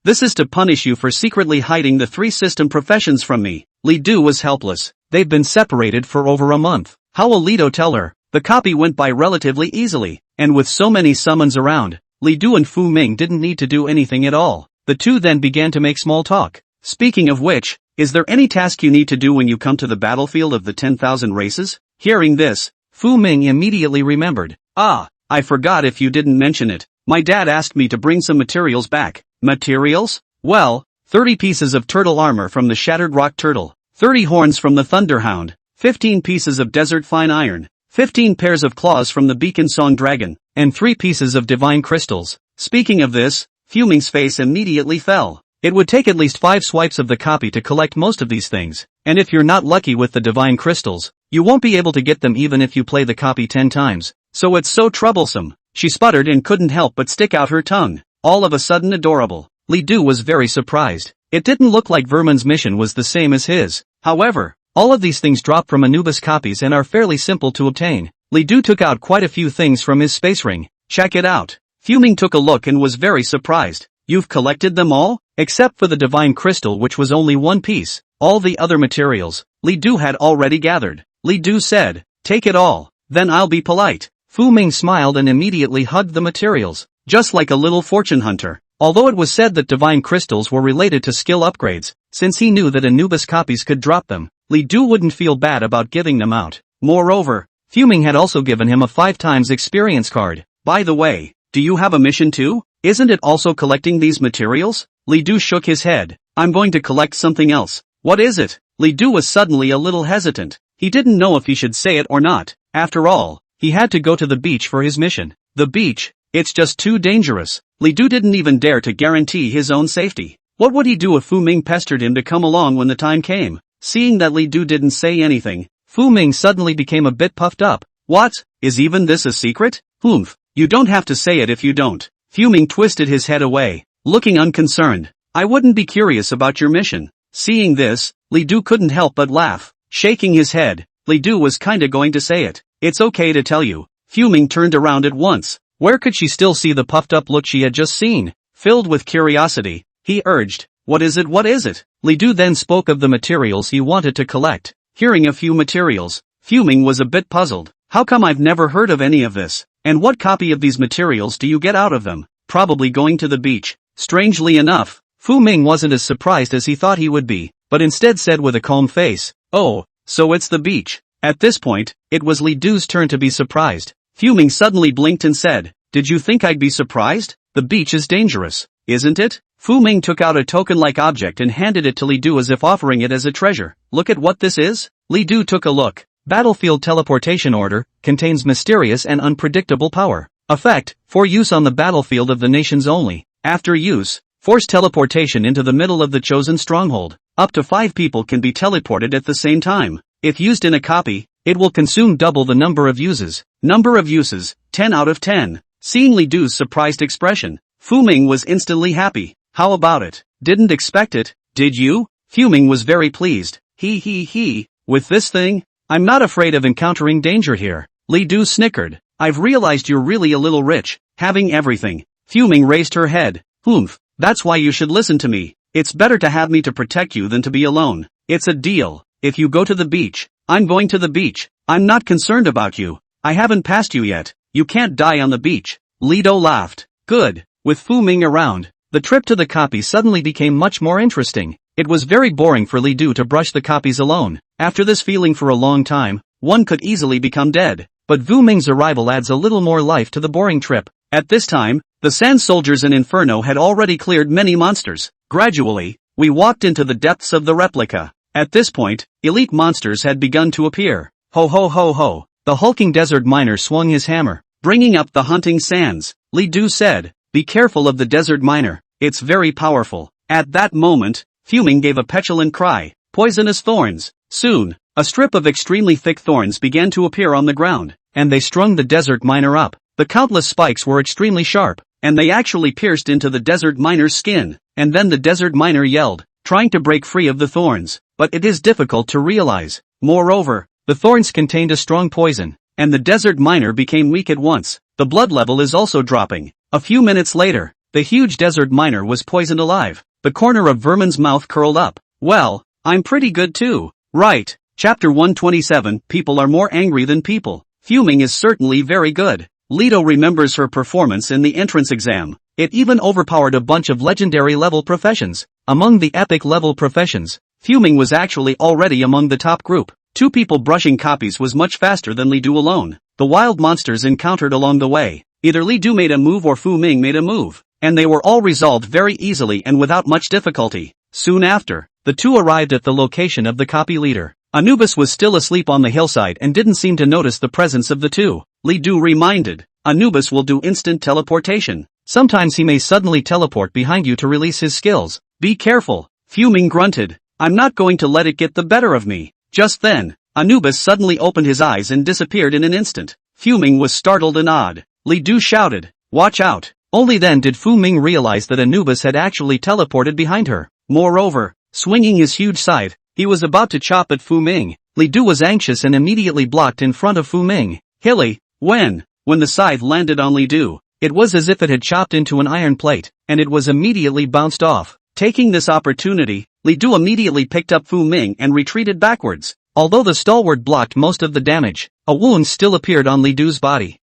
This is to punish you for secretly hiding the 3-system professions from me. Li Du was helpless. They've been separated for over a month. How will Li Du tell her? The copy went by relatively easily, and with so many summons around, Li Du and Fu Ming didn't need to do anything at all. The two then began to make small talk. Speaking of which, is there any task you need to do when you come to the battlefield of the 10,000 races? Hearing this, Fu Ming immediately remembered. I forgot if you didn't mention it. My dad asked me to bring some materials back. Materials? Well, 30 pieces of turtle armor from the shattered rock turtle, 30 horns from the thunderhound, 15 pieces of desert fine iron, 15 pairs of claws from the beacon song dragon, and 3 pieces of divine crystals. Speaking of this, Fuming's face immediately fell. It would take at least 5 swipes of the copy to collect most of these things, and if you're not lucky with the divine crystals, you won't be able to get them even if you play the copy 10 times. So it's so troublesome. She sputtered and couldn't help but stick out her tongue. All of a sudden adorable. Li Du was very surprised. It didn't look like Vermin's mission was the same as his. However, all of these things drop from Anubis copies and are fairly simple to obtain. Li Du took out quite a few things from his space ring. Check it out. Fuming took a look and was very surprised. You've collected them all? Except for the divine crystal, which was only 1 piece. All the other materials, Li Du had already gathered. Li Du said, take it all, then I'll be polite. Fu Ming smiled and immediately hugged the materials, just like a little fortune hunter. Although it was said that divine crystals were related to skill upgrades, since he knew that Anubis copies could drop them, Li Du wouldn't feel bad about giving them out. Moreover, Fuming had also given him a 5 times experience card. By the way, do you have a mission too? Isn't it also collecting these materials? Li Du shook his head. I'm going to collect something else. What is it? Li Du was suddenly a little hesitant. He didn't know if he should say it or not. After all, he had to go to the beach for his mission. The beach? It's just too dangerous. Li Du didn't even dare to guarantee his own safety. What would he do if Fu Ming pestered him to come along when the time came? Seeing that Li Du didn't say anything, Fu Ming suddenly became a bit puffed up. What? Is even this a secret? You don't have to say it if you don't. Fu Ming twisted his head away, looking unconcerned. I wouldn't be curious about your mission. Seeing this, Li Du couldn't help but laugh. Shaking his head, Li Du was kinda going to say it. It's okay to tell you. Fu Ming turned around at once. Where could she still see the puffed up look she had just seen? Filled with curiosity, he urged, what is it, what is it? Li Du then spoke of the materials he wanted to collect. Hearing a few materials, Fu Ming was a bit puzzled. How come I've never heard of any of this? And what copy of these materials do you get out of them? Probably going to the beach. Strangely enough, Fu Ming wasn't as surprised as he thought he would be, but instead said with a calm face, oh, so it's the beach. At this point, it was Li Du's turn to be surprised. Fu Ming suddenly blinked and said, did you think I'd be surprised? The beach is dangerous, isn't it? Fu Ming took out a token-like object and handed it to Li Du as if offering it as a treasure. Look at what this is? Li Du took a look. Battlefield teleportation order, contains mysterious and unpredictable power. Effect, for use on the battlefield of the nations only. After use, force teleportation into the middle of the chosen stronghold. Up to 5 people can be teleported at the same time. If used in a copy, it will consume double the number of uses. Number of uses, 10 out of 10. Seeing Li Du's surprised expression, Fu Ming was instantly happy. How about it? Didn't expect it, did you? Fu Ming was very pleased. With this thing, I'm not afraid of encountering danger here. Li Du snickered. I've realized you're really a little rich, having everything. Fu Ming raised her head. That's why you should listen to me. It's better to have me to protect you than to be alone. It's a deal. If you go to the beach, I'm going to the beach. I'm not concerned about you. I haven't passed you yet. You can't die on the beach. Li Du laughed. Good. With Fu Ming around, the trip to the copy suddenly became much more interesting. It was very boring for Li Du to brush the copies alone. After this feeling for a long time, one could easily become dead. But Fu Ming's arrival adds a little more life to the boring trip. At this time, the sand soldiers in Inferno had already cleared many monsters. Gradually, we walked into the depths of the replica. At this point, elite monsters had begun to appear. Ho ho ho ho. The hulking desert miner swung his hammer, bringing up the hunting sands. Li Du said, be careful of the desert miner. It's very powerful. At that moment, Fu Ming gave a petulant cry. Poisonous thorns. Soon, a strip of extremely thick thorns began to appear on the ground, and they strung the desert miner up. The countless spikes were extremely sharp, and they actually pierced into the desert miner's skin, and then the desert miner yelled, trying to break free of the thorns, but it is difficult to realize. Moreover, the thorns contained a strong poison, and the desert miner became weak at once. The blood level is also dropping. A few minutes later, the huge desert miner was poisoned alive. The corner of Vermin's mouth curled up. Well, I'm pretty good too, right? Chapter 127, People are more angry than people. Fuming is certainly very good. Leto remembers her performance in the entrance exam. It even overpowered a bunch of legendary level professions. Among the epic level professions, fuming was actually already among the top group. 2 people brushing copies was much faster than Li Du alone. The wild monsters encountered along the way. Either Li Du made a move or Fu Ming made a move, and they were all resolved very easily and without much difficulty. Soon after, the 2 arrived at the location of the copy leader. Anubis was still asleep on the hillside and didn't seem to notice the presence of the 2. Li Du reminded, Anubis will do instant teleportation. Sometimes he may suddenly teleport behind you to release his skills. Be careful. Fuming grunted, I'm not going to let it get the better of me. Just then, Anubis suddenly opened his eyes and disappeared in an instant. Fuming was startled and awed. Li Du shouted, watch out. Only then did Fu Ming realize that Anubis had actually teleported behind her. Moreover, swinging his huge scythe, he was about to chop at Fu Ming. Li Du was anxious and immediately blocked in front of Fu Ming. Hilly, when the scythe landed on Li Du, it was as if it had chopped into an iron plate, and it was immediately bounced off. Taking this opportunity, Li Du immediately picked up Fu Ming and retreated backwards. Although the stalwart blocked most of the damage, a wound still appeared on Li Du's body.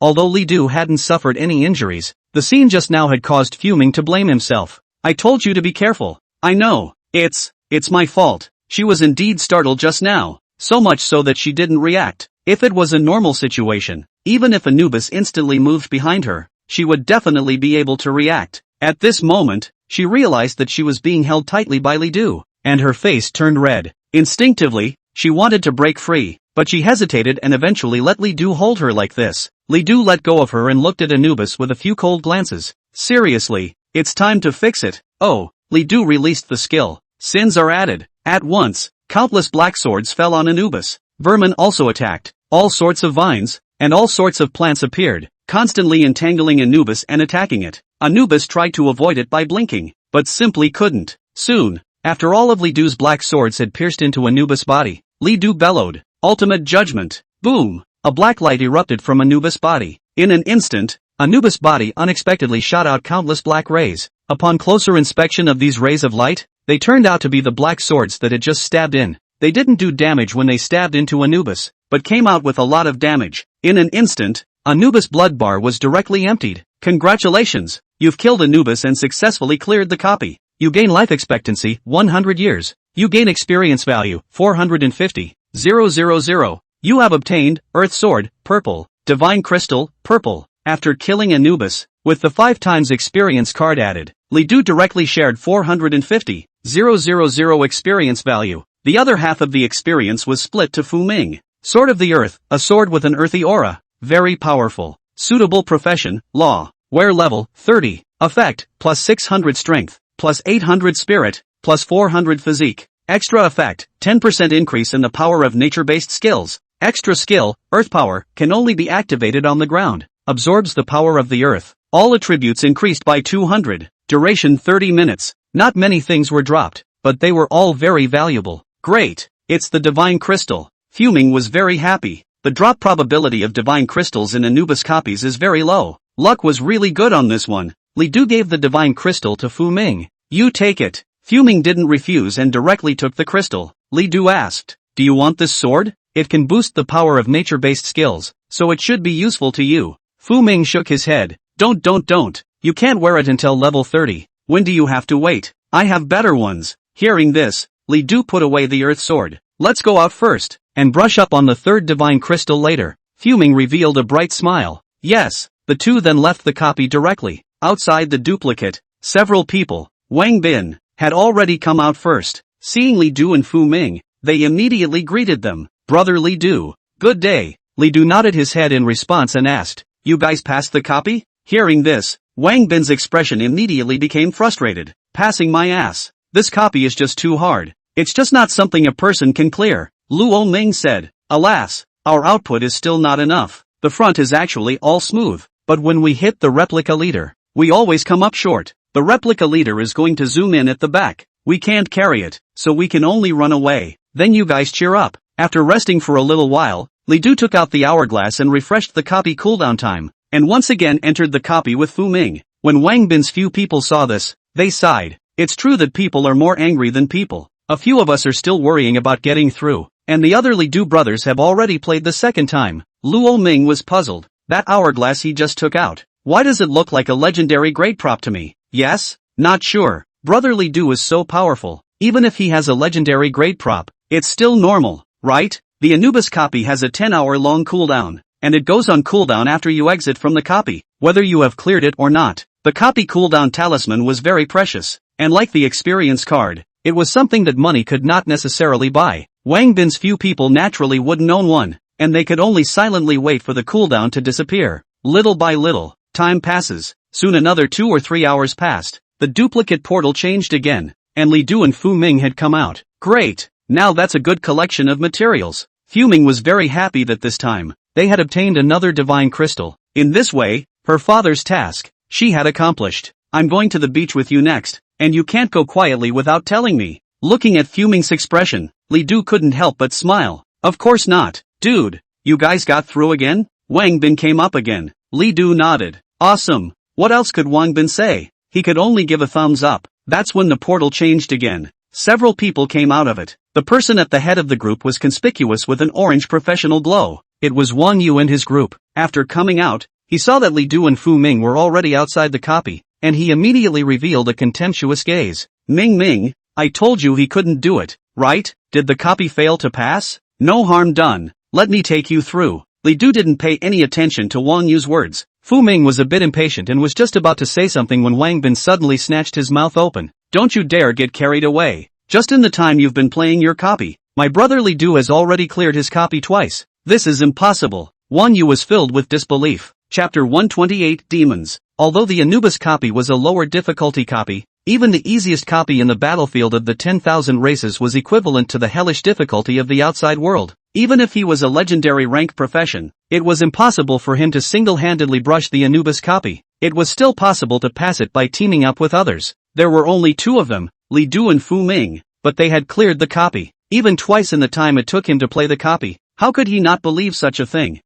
Although Li Du hadn't suffered any injuries, the scene just now had caused Fuming to blame himself. I told you to be careful. I know, it's my fault. She was indeed startled just now, so much so that she didn't react. If it was a normal situation, even if Anubis instantly moved behind her, she would definitely be able to react. At this moment, she realized that she was being held tightly by Li Du, and her face turned red. Instinctively, she wanted to break free, but she hesitated and eventually let Li Du hold her like this. Li Du let go of her and looked at Anubis with a few cold glances. Seriously, it's time to fix it. Oh, Li Du released the skill. Sins are added. At once, countless black swords fell on Anubis. Vermin also attacked. All sorts of vines, and all sorts of plants appeared, constantly entangling Anubis and attacking it. Anubis tried to avoid it by blinking, but simply couldn't. Soon, after all of Li Du's black swords had pierced into Anubis' body, Li Du bellowed, Ultimate Judgment. Boom! A black light erupted from Anubis' body. In an instant, Anubis' body unexpectedly shot out countless black rays. Upon closer inspection of these rays of light, they turned out to be the black swords that had just stabbed in. They didn't do damage when they stabbed into Anubis, but came out with a lot of damage. In an instant, Anubis' blood bar was directly emptied. Congratulations! You've killed Anubis and successfully cleared the copy. You gain life expectancy, 100 years. You gain experience value, 450. 000. You have obtained, Earth Sword, purple, Divine Crystal, purple. After killing Anubis, with the 5 times experience card added, Li Du directly shared 450. 000 experience value. The other half of the experience was split to Fu Ming. Sword of the Earth, a sword with an earthy aura. Very powerful. Suitable profession, law. Wear level, 30. Effect, plus 600 strength, plus 800 spirit, plus 400 physique. Extra effect, 10% increase in the power of nature-based skills. Extra skill, Earth Power, can only be activated on the ground. Absorbs the power of the earth. All attributes increased by 200. Duration 30 minutes. Not many things were dropped, but they were all very valuable. Great! It's the Divine Crystal. Fuming was very happy. The drop probability of Divine Crystals in Anubis copies is very low. Luck was really good on this one. Li Du gave the Divine Crystal to Fu Ming. You take it. Fuming didn't refuse and directly took the crystal. Li Du asked, do you want this sword? It can boost the power of nature-based skills, so it should be useful to you. Fu Ming shook his head. Don't. You can't wear it until level 30. When do you have to wait? I have better ones. Hearing this, Li Du put away the earth sword. Let's go out first, and brush up on the 3rd divine crystal later. Fuming revealed a bright smile. Yes, the 2 then left the copy directly. Outside the duplicate, several people, Wang Bin, had already come out first. Seeing Li Du and Fu Ming, they immediately greeted them. Brother Li Du, good day. Li Du nodded his head in response and asked, you guys passed the copy? Hearing this, Wang Bin's expression immediately became frustrated. Passing my ass. This copy is just too hard. It's just not something a person can clear. Luo Ming said, alas, our output is still not enough. the front is actually all smooth. But when we hit the replica leader, we always come up short. The replica leader is going to zoom in at the back. We can't carry it, so we can only run away. Then you guys cheer up. After resting for a little while, Li Du took out the hourglass and refreshed the copy cooldown time, and once again entered the copy with Fu Ming. When Wang Bin's few people saw this, they sighed. It's true that people are more angry than people. A few of us are still worrying about getting through, and the other Li Du brothers have already played the second time. Luo Ming was puzzled. That hourglass he just took out. Why does it look like a legendary great prop to me? Yes? Not sure. Brother Li Du is so powerful. Even if he has a legendary great prop, it's still normal, right? The Anubis copy has a 10-hour-long cooldown, and it goes on cooldown after you exit from the copy, whether you have cleared it or not. The copy cooldown talisman was very precious, and like the experience card, it was something that money could not necessarily buy. Wang Bin's few people naturally wouldn't own one, and they could only silently wait for the cooldown to disappear. Little by little, time passes. Soon another 2 or 3 hours passed. The duplicate portal changed again, and Li Du and Fu Ming had come out. Great! Now that's a good collection of materials. Fu Ming was very happy that this time, they had obtained another divine crystal. In this way, her father's task, she had accomplished. I'm going to the beach with you next, and you can't go quietly without telling me. Looking at Fu Ming's expression, Li Du couldn't help but smile. Of course not. Dude, you guys got through again? Wang Bin came up again. Li Du nodded. Awesome. What else could Wang Bin say? He could only give a thumbs up. That's when the portal changed again. Several people came out of it. The person at the head of the group was conspicuous with an orange professional glow. It was Wang Yu and his group. After coming out, he saw that Li Du and Fu Ming were already outside the copy, and he immediately revealed a contemptuous gaze. Ming, I told you he couldn't do it, right? Did the copy fail to pass? No harm done. Let me take you through. Li Du didn't pay any attention to Wang Yu's words. Fu Ming was a bit impatient and was just about to say something when Wang Bin suddenly snatched his mouth open. Don't you dare get carried away. Just in the time you've been playing your copy. My brother Li Du has already cleared his copy twice. This is impossible. Wang Yu was filled with disbelief. Chapter 128 Demons. Although the Anubis copy was a lower difficulty copy, even the easiest copy in the battlefield of the 10,000 races was equivalent to the hellish difficulty of the outside world. Even if he was a legendary rank profession, it was impossible for him to single-handedly brush the Anubis copy. It was still possible to pass it by teaming up with others. There were only two of them, Li Du and Fu Ming, but they had cleared the copy, even twice in the time it took him to play the copy. How could he not believe such a thing?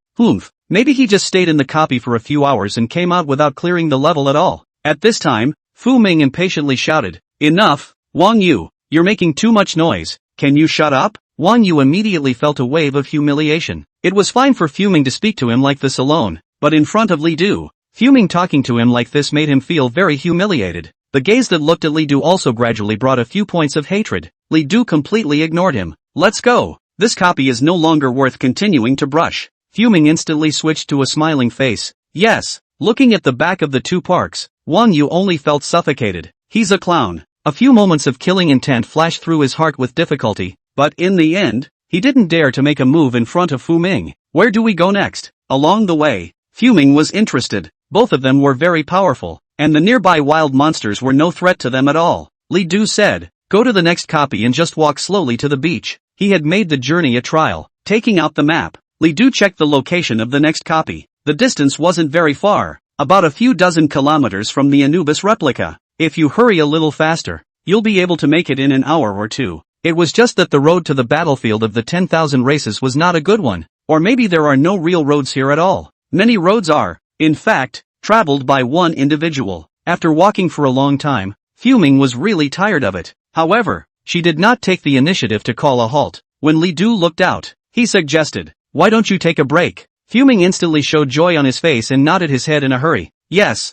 Maybe he just stayed in the copy for a few hours and came out without clearing the level at all. At this time, Fu Ming impatiently shouted, Enough, Wang Yu, you're making too much noise, can you shut up? Wang Yu immediately felt a wave of humiliation. It was fine for Fu Ming to speak to him like this alone, but in front of Li Du, Fu Ming talking to him like this made him feel very humiliated. The gaze that looked at Li Du also gradually brought a few points of hatred. Li Du completely ignored him. Let's go. This copy is no longer worth continuing to brush. Fu Ming instantly switched to a smiling face. Yes. Looking at the back of the two parks, Wang Yu only felt suffocated. He's a clown. A few moments of killing intent flashed through his heart with difficulty, but in the end, he didn't dare to make a move in front of Fu Ming. Where do we go next? Along the way, Fu Ming was interested. Both of them were very powerful, and the nearby wild monsters were no threat to them at all. Li Du said, go to the next copy and just walk slowly to the beach. He had made the journey a trial. Taking out the map, Li Du checked the location of the next copy. The distance wasn't very far, about a few dozen kilometers from the Anubis replica. If you hurry a little faster, you'll be able to make it in an hour or two. It was just that the road to the battlefield of the 10,000 races was not a good one, or maybe there are no real roads here at all. Many roads are, in fact, traveled by one individual. After walking for a long time, Fu Ming was really tired of it. However, she did not take the initiative to call a halt. When Li Du looked out, he suggested, why don't you take a break? Fu Ming instantly showed joy on his face and nodded his head in a hurry. Yes.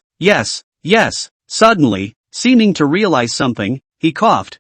Suddenly, seeming to realize something, he coughed.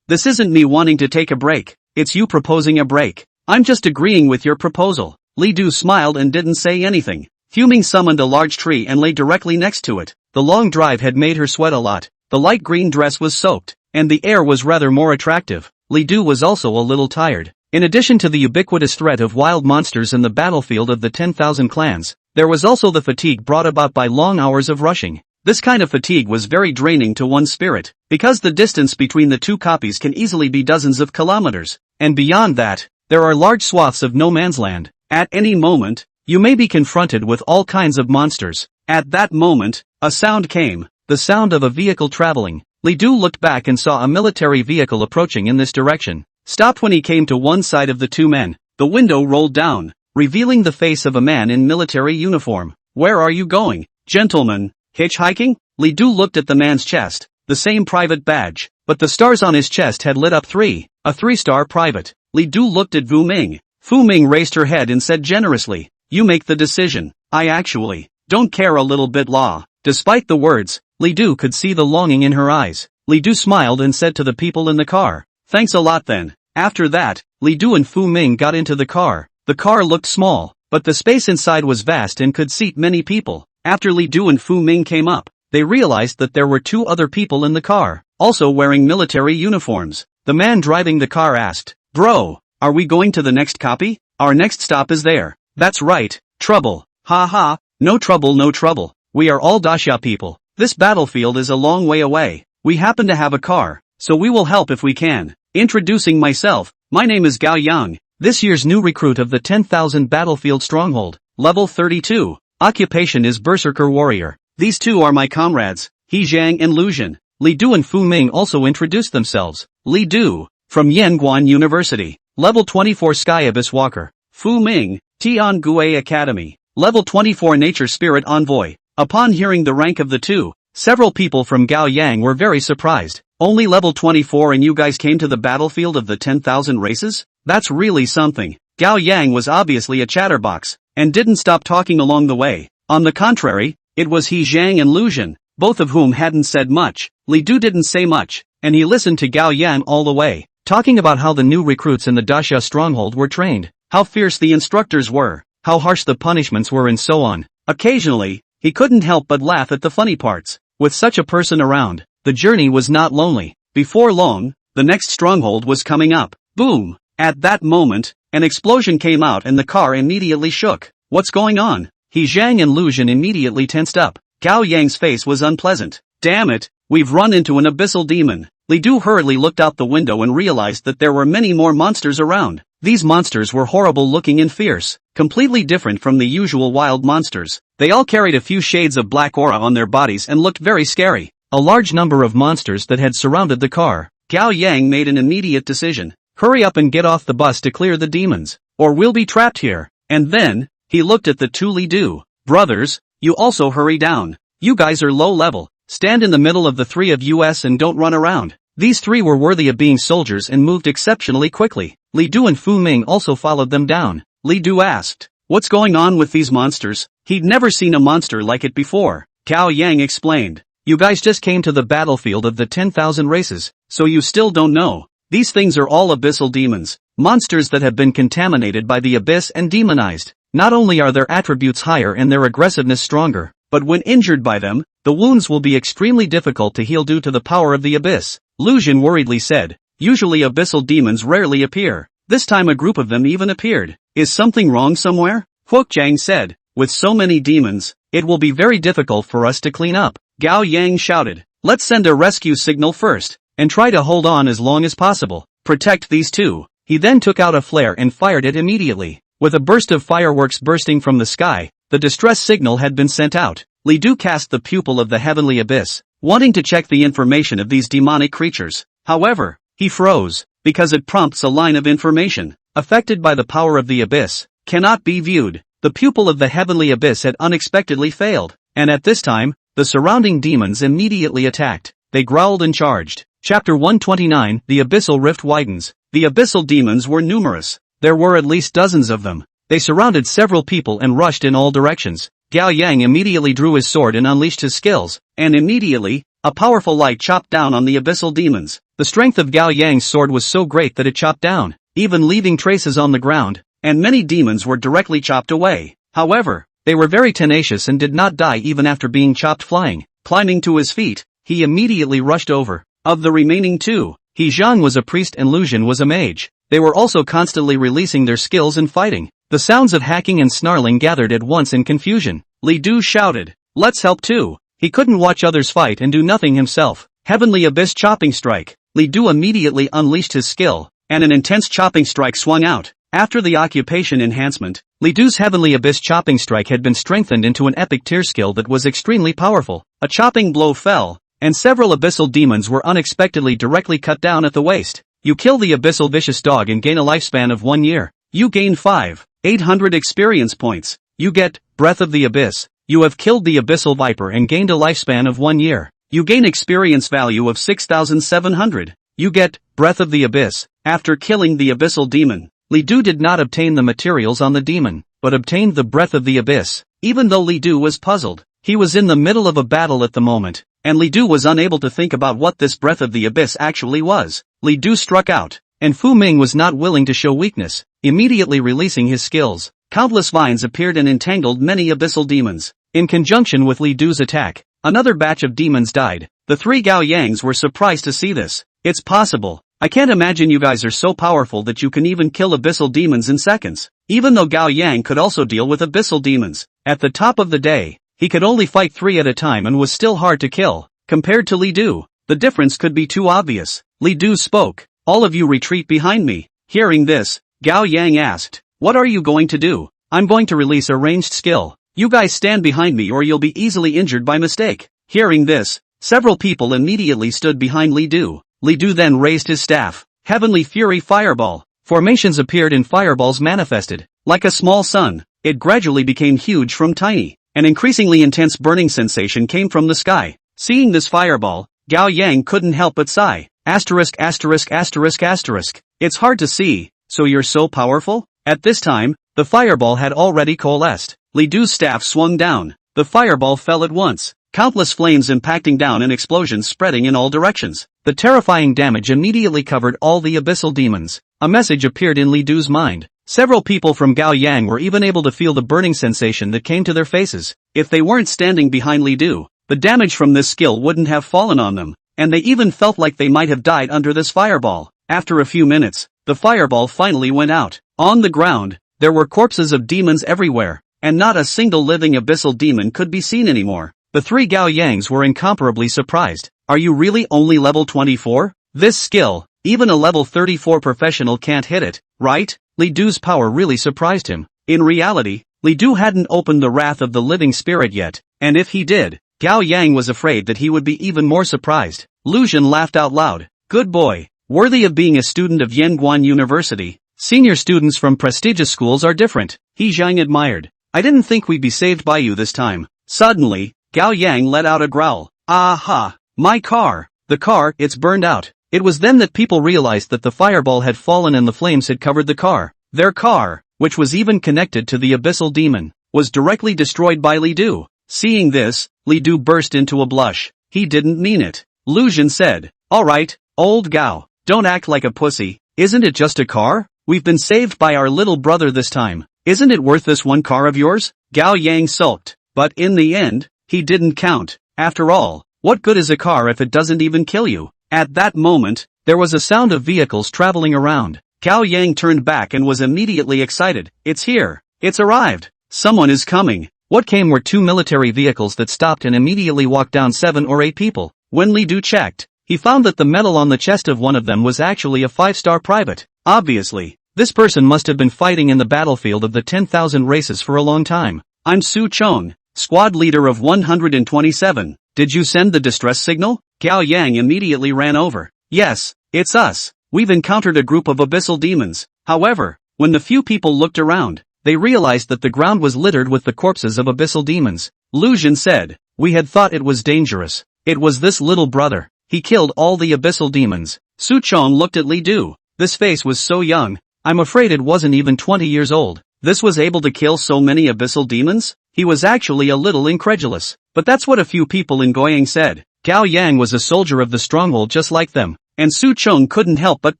This isn't me wanting to take a break, it's you proposing a break. I'm just agreeing with your proposal. Li Du smiled and didn't say anything. Fu Ming summoned a large tree and lay directly next to it. The long drive had made her sweat a lot. The light green dress was soaked, and the air was rather more attractive. Li Du was also a little tired. In addition to the ubiquitous threat of wild monsters in the battlefield of the 10,000 clans, there was also the fatigue brought about by long hours of rushing. This kind of fatigue was very draining to one's spirit, because the distance between the two copies can easily be dozens of kilometers, and beyond that, there are large swaths of no man's land. At any moment, you may be confronted with all kinds of monsters. At that moment, a sound came, the sound of a vehicle traveling. Li Du looked back and saw a military vehicle approaching in this direction. Stopped when he came to one side of the two men. The window rolled down, revealing the face of a man in military uniform. Where are you going, gentlemen? Hitchhiking? Li Du looked at the man's chest, the same private badge, but the stars on his chest had lit up a 3-star private. Li Du looked at Fu Ming. Fu Ming raised her head and said generously, you make the decision. I actually don't care a little bit law. Despite the words, Li Du could see the longing in her eyes. Li Du smiled and said to the people in the car, thanks a lot then. After that, Li Du and Fu Ming got into the car. The car looked small, but the space inside was vast and could seat many people. After Li Du and Fu Ming came up, they realized that there were 2 other people in the car, also wearing military uniforms. The man driving the car asked, bro, are we going to the next copy? Our next stop is there. That's right, trouble. Ha ha, no trouble no trouble. We are all Daxia people. This battlefield is a long way away. We happen to have a car, so we will help if we can. Introducing myself, my name is Gao Yang, this year's new recruit of the 10,000 Battlefield Stronghold, level 32. Occupation is Berserker Warrior. These 2 are my comrades, He Zhang and Lu Jin. Li Du and Fu Ming also introduced themselves. Li Du, from Yanguan University, level 24 Sky Abyss Walker. Fu Ming, Tian Gue Academy, level 24 Nature Spirit Envoy. Upon hearing the rank of the 2, several people from Gao Yang were very surprised. Only level 24 and you guys came to the battlefield of the 10,000 races? That's really something. Gao Yang was obviously a chatterbox, and didn't stop talking along the way. On the contrary, it was He Zhang and Lu Jin, both of whom hadn't said much. Li Du didn't say much, and he listened to Gao Yang all the way, talking about how the new recruits in the Daxia stronghold were trained, how fierce the instructors were, how harsh the punishments were and so on. Occasionally, he couldn't help but laugh at the funny parts. With such a person around, the journey was not lonely. Before long, the next stronghold was coming up. Boom! At that moment, an explosion came out and the car immediately shook. What's going on? He Zhang and Lu Jin immediately tensed up. Gao Yang's face was unpleasant. Damn it, we've run into an abyssal demon. Li Du hurriedly looked out the window and realized that there were many more monsters around. These monsters were horrible looking and fierce, completely different from the usual wild monsters. They all carried a few shades of black aura on their bodies and looked very scary. A large number of monsters that had surrounded the car. Gao Yang made an immediate decision. Hurry up and get off the bus to clear the demons, or we'll be trapped here. And then, he looked at the 2 Li Du. Brothers, you also hurry down. You guys are low level. Stand in the middle of the 3 of us and don't run around. These 3 were worthy of being soldiers and moved exceptionally quickly. Li Du and Fu Ming also followed them down. Li Du asked, what's going on with these monsters? He'd never seen a monster like it before. Gao Yang explained, you guys just came to the battlefield of the 10,000 races, so you still don't know. These things are all abyssal demons, monsters that have been contaminated by the abyss and demonized. Not only are their attributes higher and their aggressiveness stronger, but when injured by them, the wounds will be extremely difficult to heal due to the power of the abyss. Lu Jin worriedly said, usually abyssal demons rarely appear. This time a group of them even appeared. Is something wrong somewhere? Huok Jiang said, with so many demons, it will be very difficult for us to clean up. Gao Yang shouted, let's send a rescue signal first, and try to hold on as long as possible. Protect these 2. He then took out a flare and fired it immediately. With a burst of fireworks bursting from the sky, the distress signal had been sent out. Li Du cast the pupil of the heavenly abyss, wanting to check the information of these demonic creatures. However, he froze, because it prompts a line of information, affected by the power of the abyss, cannot be viewed. The pupil of the heavenly abyss had unexpectedly failed, and at this time, the surrounding demons immediately attacked. They growled and charged. Chapter 129, The Abyssal Rift Widens. The abyssal demons were numerous. There were at least dozens of them. They surrounded several people and rushed in all directions. Gao Yang immediately drew his sword and unleashed his skills, and immediately, a powerful light chopped down on the abyssal demons. The strength of Gao Yang's sword was so great that it chopped down, even leaving traces on the ground, and many demons were directly chopped away. However, they were very tenacious and did not die even after being chopped flying. Climbing to his feet, he immediately rushed over. Of the remaining 2, He Zhang was a priest and Lu Jin was a mage. They were also constantly releasing their skills in fighting. The sounds of hacking and snarling gathered at once in confusion. Li Du shouted, let's help too. He couldn't watch others fight and do nothing himself. Heavenly Abyss Chopping Strike. Li Du immediately unleashed his skill, and an intense chopping strike swung out. After the occupation enhancement, Li Du's Heavenly Abyss chopping strike had been strengthened into an epic tier skill that was extremely powerful. A chopping blow fell, and several abyssal demons were unexpectedly directly cut down at the waist. You kill the abyssal vicious dog and gain a lifespan of 1 year. You gain 5,800 experience points. You get Breath of the Abyss. You have killed the abyssal viper and gained a lifespan of 1 year. You gain experience value of 6,700. You get Breath of the Abyss. After killing the abyssal demon, Li Du did not obtain the materials on the demon, but obtained the Breath of the Abyss. Even though Li Du was puzzled, he was in the middle of a battle at the moment, and Li Du was unable to think about what this Breath of the Abyss actually was. Li Du struck out, and Fu Ming was not willing to show weakness, immediately releasing his skills. Countless vines appeared and entangled many abyssal demons. In conjunction with Li Du's attack, another batch of demons died. The 3 Gao Yangs were surprised to see this. It's possible. I can't imagine you guys are so powerful that you can even kill abyssal demons in seconds. Even though Gao Yang could also deal with abyssal demons, at the top of the day, he could only fight 3 at a time and was still hard to kill. Compared to Li Du, the difference could be too obvious. Li Du spoke. All of you retreat behind me. Hearing this, Gao Yang asked, what are you going to do? I'm going to release a ranged skill. You guys stand behind me or you'll be easily injured by mistake. Hearing this, several people immediately stood behind Li Du. Li Du then raised his staff. Heavenly Fury Fireball. Formations appeared and fireballs manifested. Like a small sun, it gradually became huge from tiny. An increasingly intense burning sensation came from the sky. Seeing this fireball, Gao Yang couldn't help but sigh. Asterisk asterisk asterisk asterisk. It's hard to see, so you're so powerful? At this time, the fireball had already coalesced. Li Du's staff swung down. The fireball fell at once. Countless flames impacting down and explosions spreading in all directions. The terrifying damage immediately covered all the abyssal demons. A message appeared in Li Du's mind. Several people from Gao Yang were even able to feel the burning sensation that came to their faces. If they weren't standing behind Li Du, the damage from this skill wouldn't have fallen on them, and they even felt like they might have died under this fireball. After a few minutes, the fireball finally went out. On the ground, there were corpses of demons everywhere, and not a single living abyssal demon could be seen anymore. The 3 Gao Yangs were incomparably surprised. Are you really only level 24? This skill, even a level 34 professional can't hit it, right? Li Du's power really surprised him. In reality, Li Du hadn't opened the Wrath of the Living Spirit yet, and if he did, Gao Yang was afraid that he would be even more surprised. Lu Xun laughed out loud. Good boy, worthy of being a student of Yanguan University. Senior students from prestigious schools are different. He Zhang admired. I didn't think we'd be saved by you this time. Suddenly, Gao Yang let out a growl. Aha! My car! The car, it's burned out. It was then that people realized that the fireball had fallen and the flames had covered the car. Their car, which was even connected to the abyssal demon, was directly destroyed by Li Du. Seeing this, Li Du burst into a blush. He didn't mean it. Lu Xun said, alright, old Gao, don't act like a pussy. Isn't it just a car? We've been saved by our little brother this time. Isn't it worth this one car of yours? Gao Yang sulked, but in the end, he didn't count. After all, what good is a car if it doesn't even kill you? At that moment, there was a sound of vehicles traveling around. Gao Yang turned back and was immediately excited. It's here. It's arrived. Someone is coming. What came were 2 military vehicles that stopped and immediately walked down 7 or 8 people. When Li Du checked, he found that the medal on the chest of one of them was actually a 5-star private. Obviously, this person must have been fighting in the battlefield of the 10,000 races for a long time. I'm Su Chong, squad leader of 127. Did you send the distress signal? Gao Yang immediately ran over. Yes, it's us. We've encountered a group of abyssal demons. However, when the few people looked around, they realized that the ground was littered with the corpses of abyssal demons. Lu Xun said, we had thought it was dangerous. It was this little brother. He killed all the abyssal demons. Su Chong looked at Li Du. This face was so young. I'm afraid it wasn't even 20 years old. This was able to kill so many abyssal demons? He was actually a little incredulous. But that's what a few people in Goyang said. Gao Yang was a soldier of the stronghold just like them. And Su Chong couldn't help but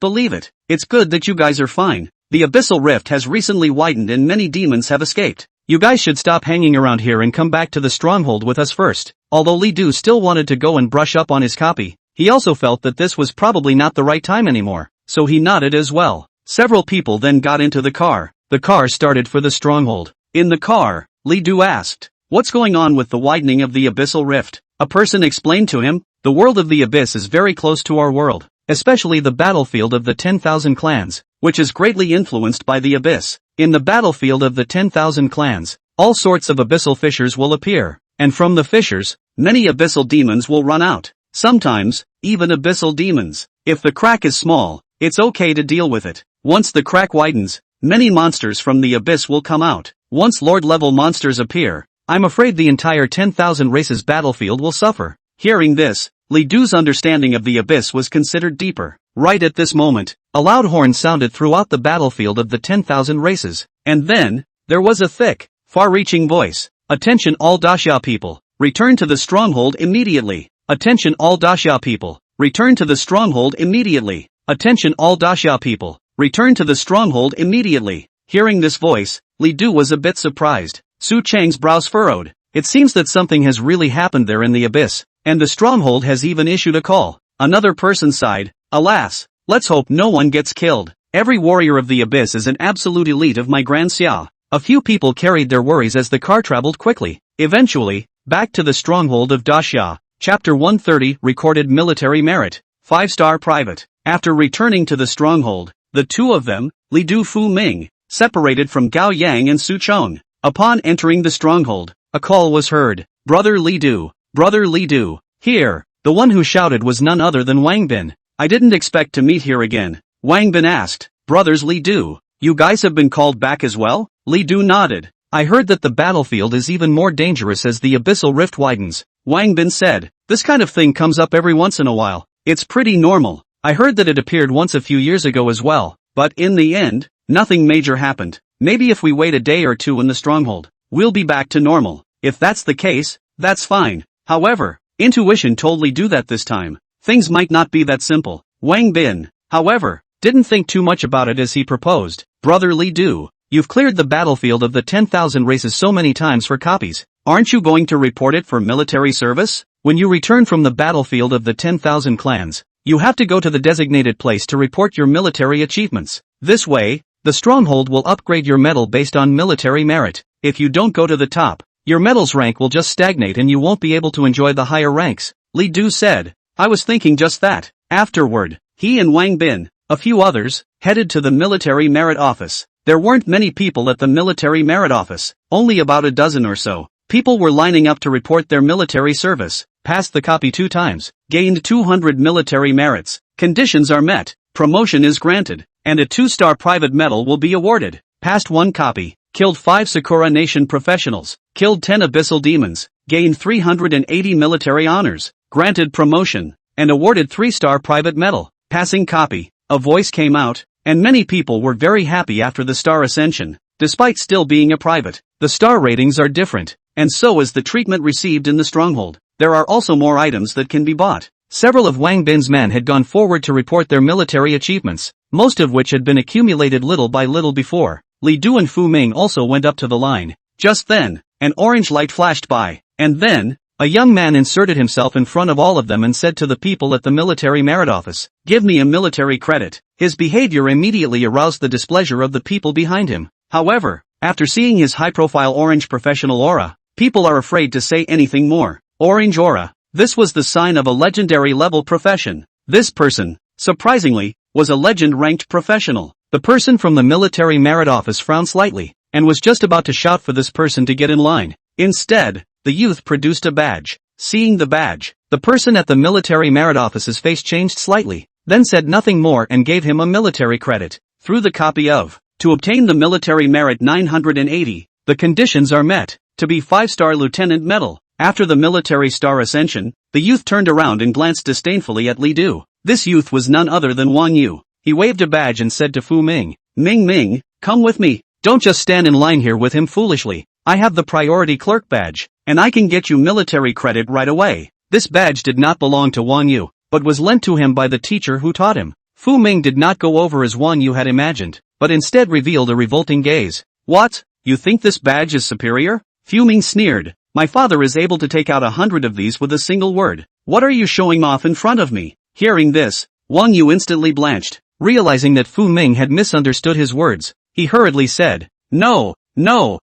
believe it. It's good that you guys are fine. The abyssal rift has recently widened and many demons have escaped. You guys should stop hanging around here and come back to the stronghold with us first. Although Li Du still wanted to go and brush up on his copy, he also felt that this was probably not the right time anymore. So he nodded as well. Several people then got into the car. The car started for the stronghold. In the car, Li Du asked, what's going on with the widening of the abyssal rift? A person explained to him, the world of the abyss is very close to our world, especially the battlefield of the 10,000 clans. which is greatly influenced by the abyss. In the battlefield of the 10,000 clans, all sorts of abyssal fissures will appear, and from the fissures, many abyssal demons will run out. Sometimes, even abyssal demons. If the crack is small, it's okay to deal with it. Once the crack widens, many monsters from the abyss will come out. Once Lord-level monsters appear, I'm afraid the entire 10,000 races battlefield will suffer. Hearing this, Li Du's understanding of the abyss was considered deeper. Right at this moment, a loud horn sounded throughout the battlefield of the 10,000 races. And then, there was a thick, far-reaching voice. Attention all Daxia people, return to the stronghold immediately. Attention all Daxia people, return to the stronghold immediately. Attention all Daxia people, return to the stronghold immediately. Hearing this voice, Li Du was a bit surprised. Su Chang's brows furrowed. It seems that something has really happened there in the abyss, and the stronghold has even issued a call. Another person sighed, alas, let's hope no one gets killed. Every warrior of the abyss is an absolute elite of my Grand Xia. A few people carried their worries as the car traveled quickly. Eventually, back to the stronghold of Daxia. Chapter 130 Recorded Military Merit. 5-star Private. After returning to the stronghold, the two of them, Li Du Fu Ming, separated from Gao Yang and Su Chong. Upon entering the stronghold, a call was heard. Brother Li Du. Brother Li Du. Here. The one who shouted was none other than Wang Bin. I didn't expect to meet here again. Wang Bin asked. Brothers Li Du, you guys have been called back as well? Li Du nodded. I heard that the battlefield is even more dangerous as the abyssal rift widens. Wang Bin said. This kind of thing comes up every once in a while. It's pretty normal. I heard that it appeared once a few years ago as well, but in the end, nothing major happened. Maybe if we wait a day or two in the stronghold, we'll be back to normal. If that's the case, that's fine. However, intuition told Li Du that this time, things might not be that simple. Wang Bin, however, didn't think too much about it as he proposed. Brother Li Du, you've cleared the battlefield of the 10,000 races so many times for copies. Aren't you going to report it for military service? When you return from the battlefield of the 10,000 clans, you have to go to the designated place to report your military achievements. This way, the stronghold will upgrade your medal based on military merit. If you don't go to the top, your medal's rank will just stagnate and you won't be able to enjoy the higher ranks. Li Du said. I was thinking just that. Afterward, he and Wang Bin, a few others, headed to the military merit office. There weren't many people at the military merit office, only about a dozen or so. People were lining up to report their military service. Passed the copy 2 times, gained 200 military merits. Conditions are met, promotion is granted, and a 2-star private medal will be awarded. Passed 1 copy, killed 5 Sakura Nation professionals, killed 10 abyssal demons, gained 380 military honors, granted promotion, and awarded 3-star private medal. Passing copy, a voice came out, and many people were very happy after the star ascension. Despite still being a private, the star ratings are different, and so is the treatment received in the stronghold. There are also more items that can be bought. Several of Wang Bin's men had gone forward to report their military achievements, most of which had been accumulated little by little before. Li Du and Fu Ming also went up to the line. Just then, an orange light flashed by, and then, a young man inserted himself in front of all of them and said to the people at the military merit office, "Give me a military credit." His behavior immediately aroused the displeasure of the people behind him. However, after seeing his high-profile orange professional aura, people are afraid to say anything more. Orange aura. This was the sign of a legendary level profession. This person, surprisingly, was a legend-ranked professional. The person from the military merit office frowned slightly, and was just about to shout for this person to get in line. Instead, the youth produced a badge. Seeing the badge, the person at the military merit office's face changed slightly, then said nothing more and gave him a military credit. Through the copy of, to obtain the military merit 980, the conditions are met, to be 5-star lieutenant medal. After the military star ascension, the youth turned around and glanced disdainfully at Li Du. This youth was none other than Wang Yu. He waved a badge and said to Fu Ming, "Ming Ming, come with me. Don't just stand in line here with him foolishly. I have the priority clerk badge, and I can get you military credit right away." This badge did not belong to Wang Yu, but was lent to him by the teacher who taught him. Fu Ming did not go over as Wang Yu had imagined, but instead revealed a revolting gaze. "What? You think this badge is superior?" Fu Ming sneered. "My father is able to take out 100 of these with a single word. What are you showing off in front of me?" Hearing this, Wang Yu instantly blanched. Realizing that Fu Ming had misunderstood his words, he hurriedly said, No,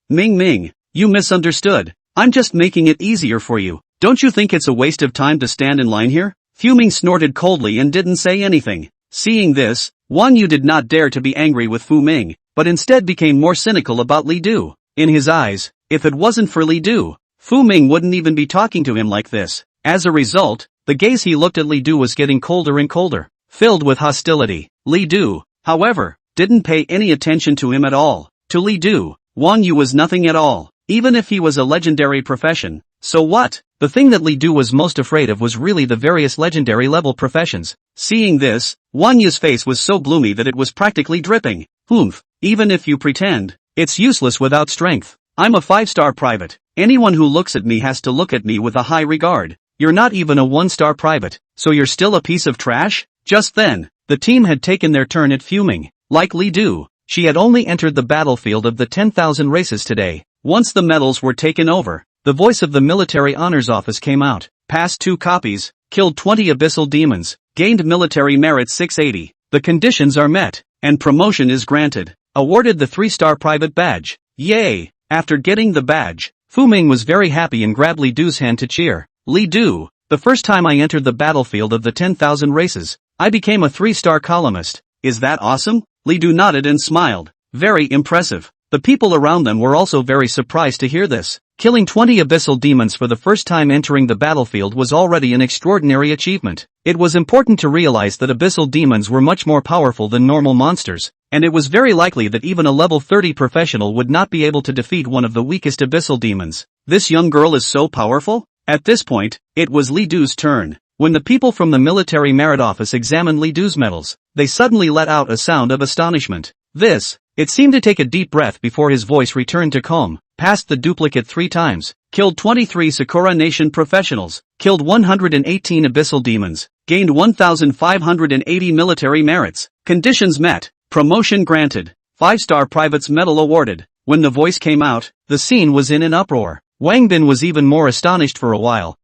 Ming Ming, you misunderstood. I'm just making it easier for you. Don't you think it's a waste of time to stand in line here?" Fu Ming snorted coldly and didn't say anything. Seeing this, Wang Yu did not dare to be angry with Fu Ming, but instead became more cynical about Li Du. In his eyes, if it wasn't for Li Du, Fu Ming wouldn't even be talking to him like this. As a result, the gaze he looked at Li Du was getting colder and colder, filled with hostility. Li Du, however, didn't pay any attention to him at all. To Li Du, Wang Yu was nothing at all, even if he was a legendary profession. So what? The thing that Li Du was most afraid of was really the various legendary level professions. Seeing this, Wang Yu's face was so gloomy that it was practically dripping. Humph, even if you pretend, it's useless without strength. I'm a 5-star private. Anyone who looks at me has to look at me with a high regard. You're not even a 1-star private, so you're still a piece of trash? Just then, the team had taken their turn at fuming. Like Li Du, she had only entered the battlefield of the 10,000 races today. Once the medals were taken over, the voice of the military honors office came out. Passed 2 copies, killed 20 abyssal demons, gained military merit 680. The conditions are met, and promotion is granted. Awarded the 3-star private badge. Yay! After getting the badge, Fu Ming was very happy and grabbed Li Du's hand to cheer. Li Du, the first time I entered the battlefield of the 10,000 races, I became a 3-star columnist. Is that awesome? Li Du nodded and smiled. Very impressive. The people around them were also very surprised to hear this. Killing 20 abyssal demons for the first time entering the battlefield was already an extraordinary achievement. It was important to realize that abyssal demons were much more powerful than normal monsters, and it was very likely that even a level 30 professional would not be able to defeat one of the weakest abyssal demons. This young girl is so powerful? At this point, it was Li Du's turn. When the people from the military merit office examined Li Du's medals, they suddenly let out a sound of astonishment. It seemed to take a deep breath before his voice returned to calm. Passed the duplicate 3 times, killed 23 Sakura Nation professionals, killed 118 abyssal demons, gained 1,580 military merits, conditions met, promotion granted, 5-star privates medal awarded. When the voice came out, the scene was in an uproar. Wang Bin was even more astonished for a while.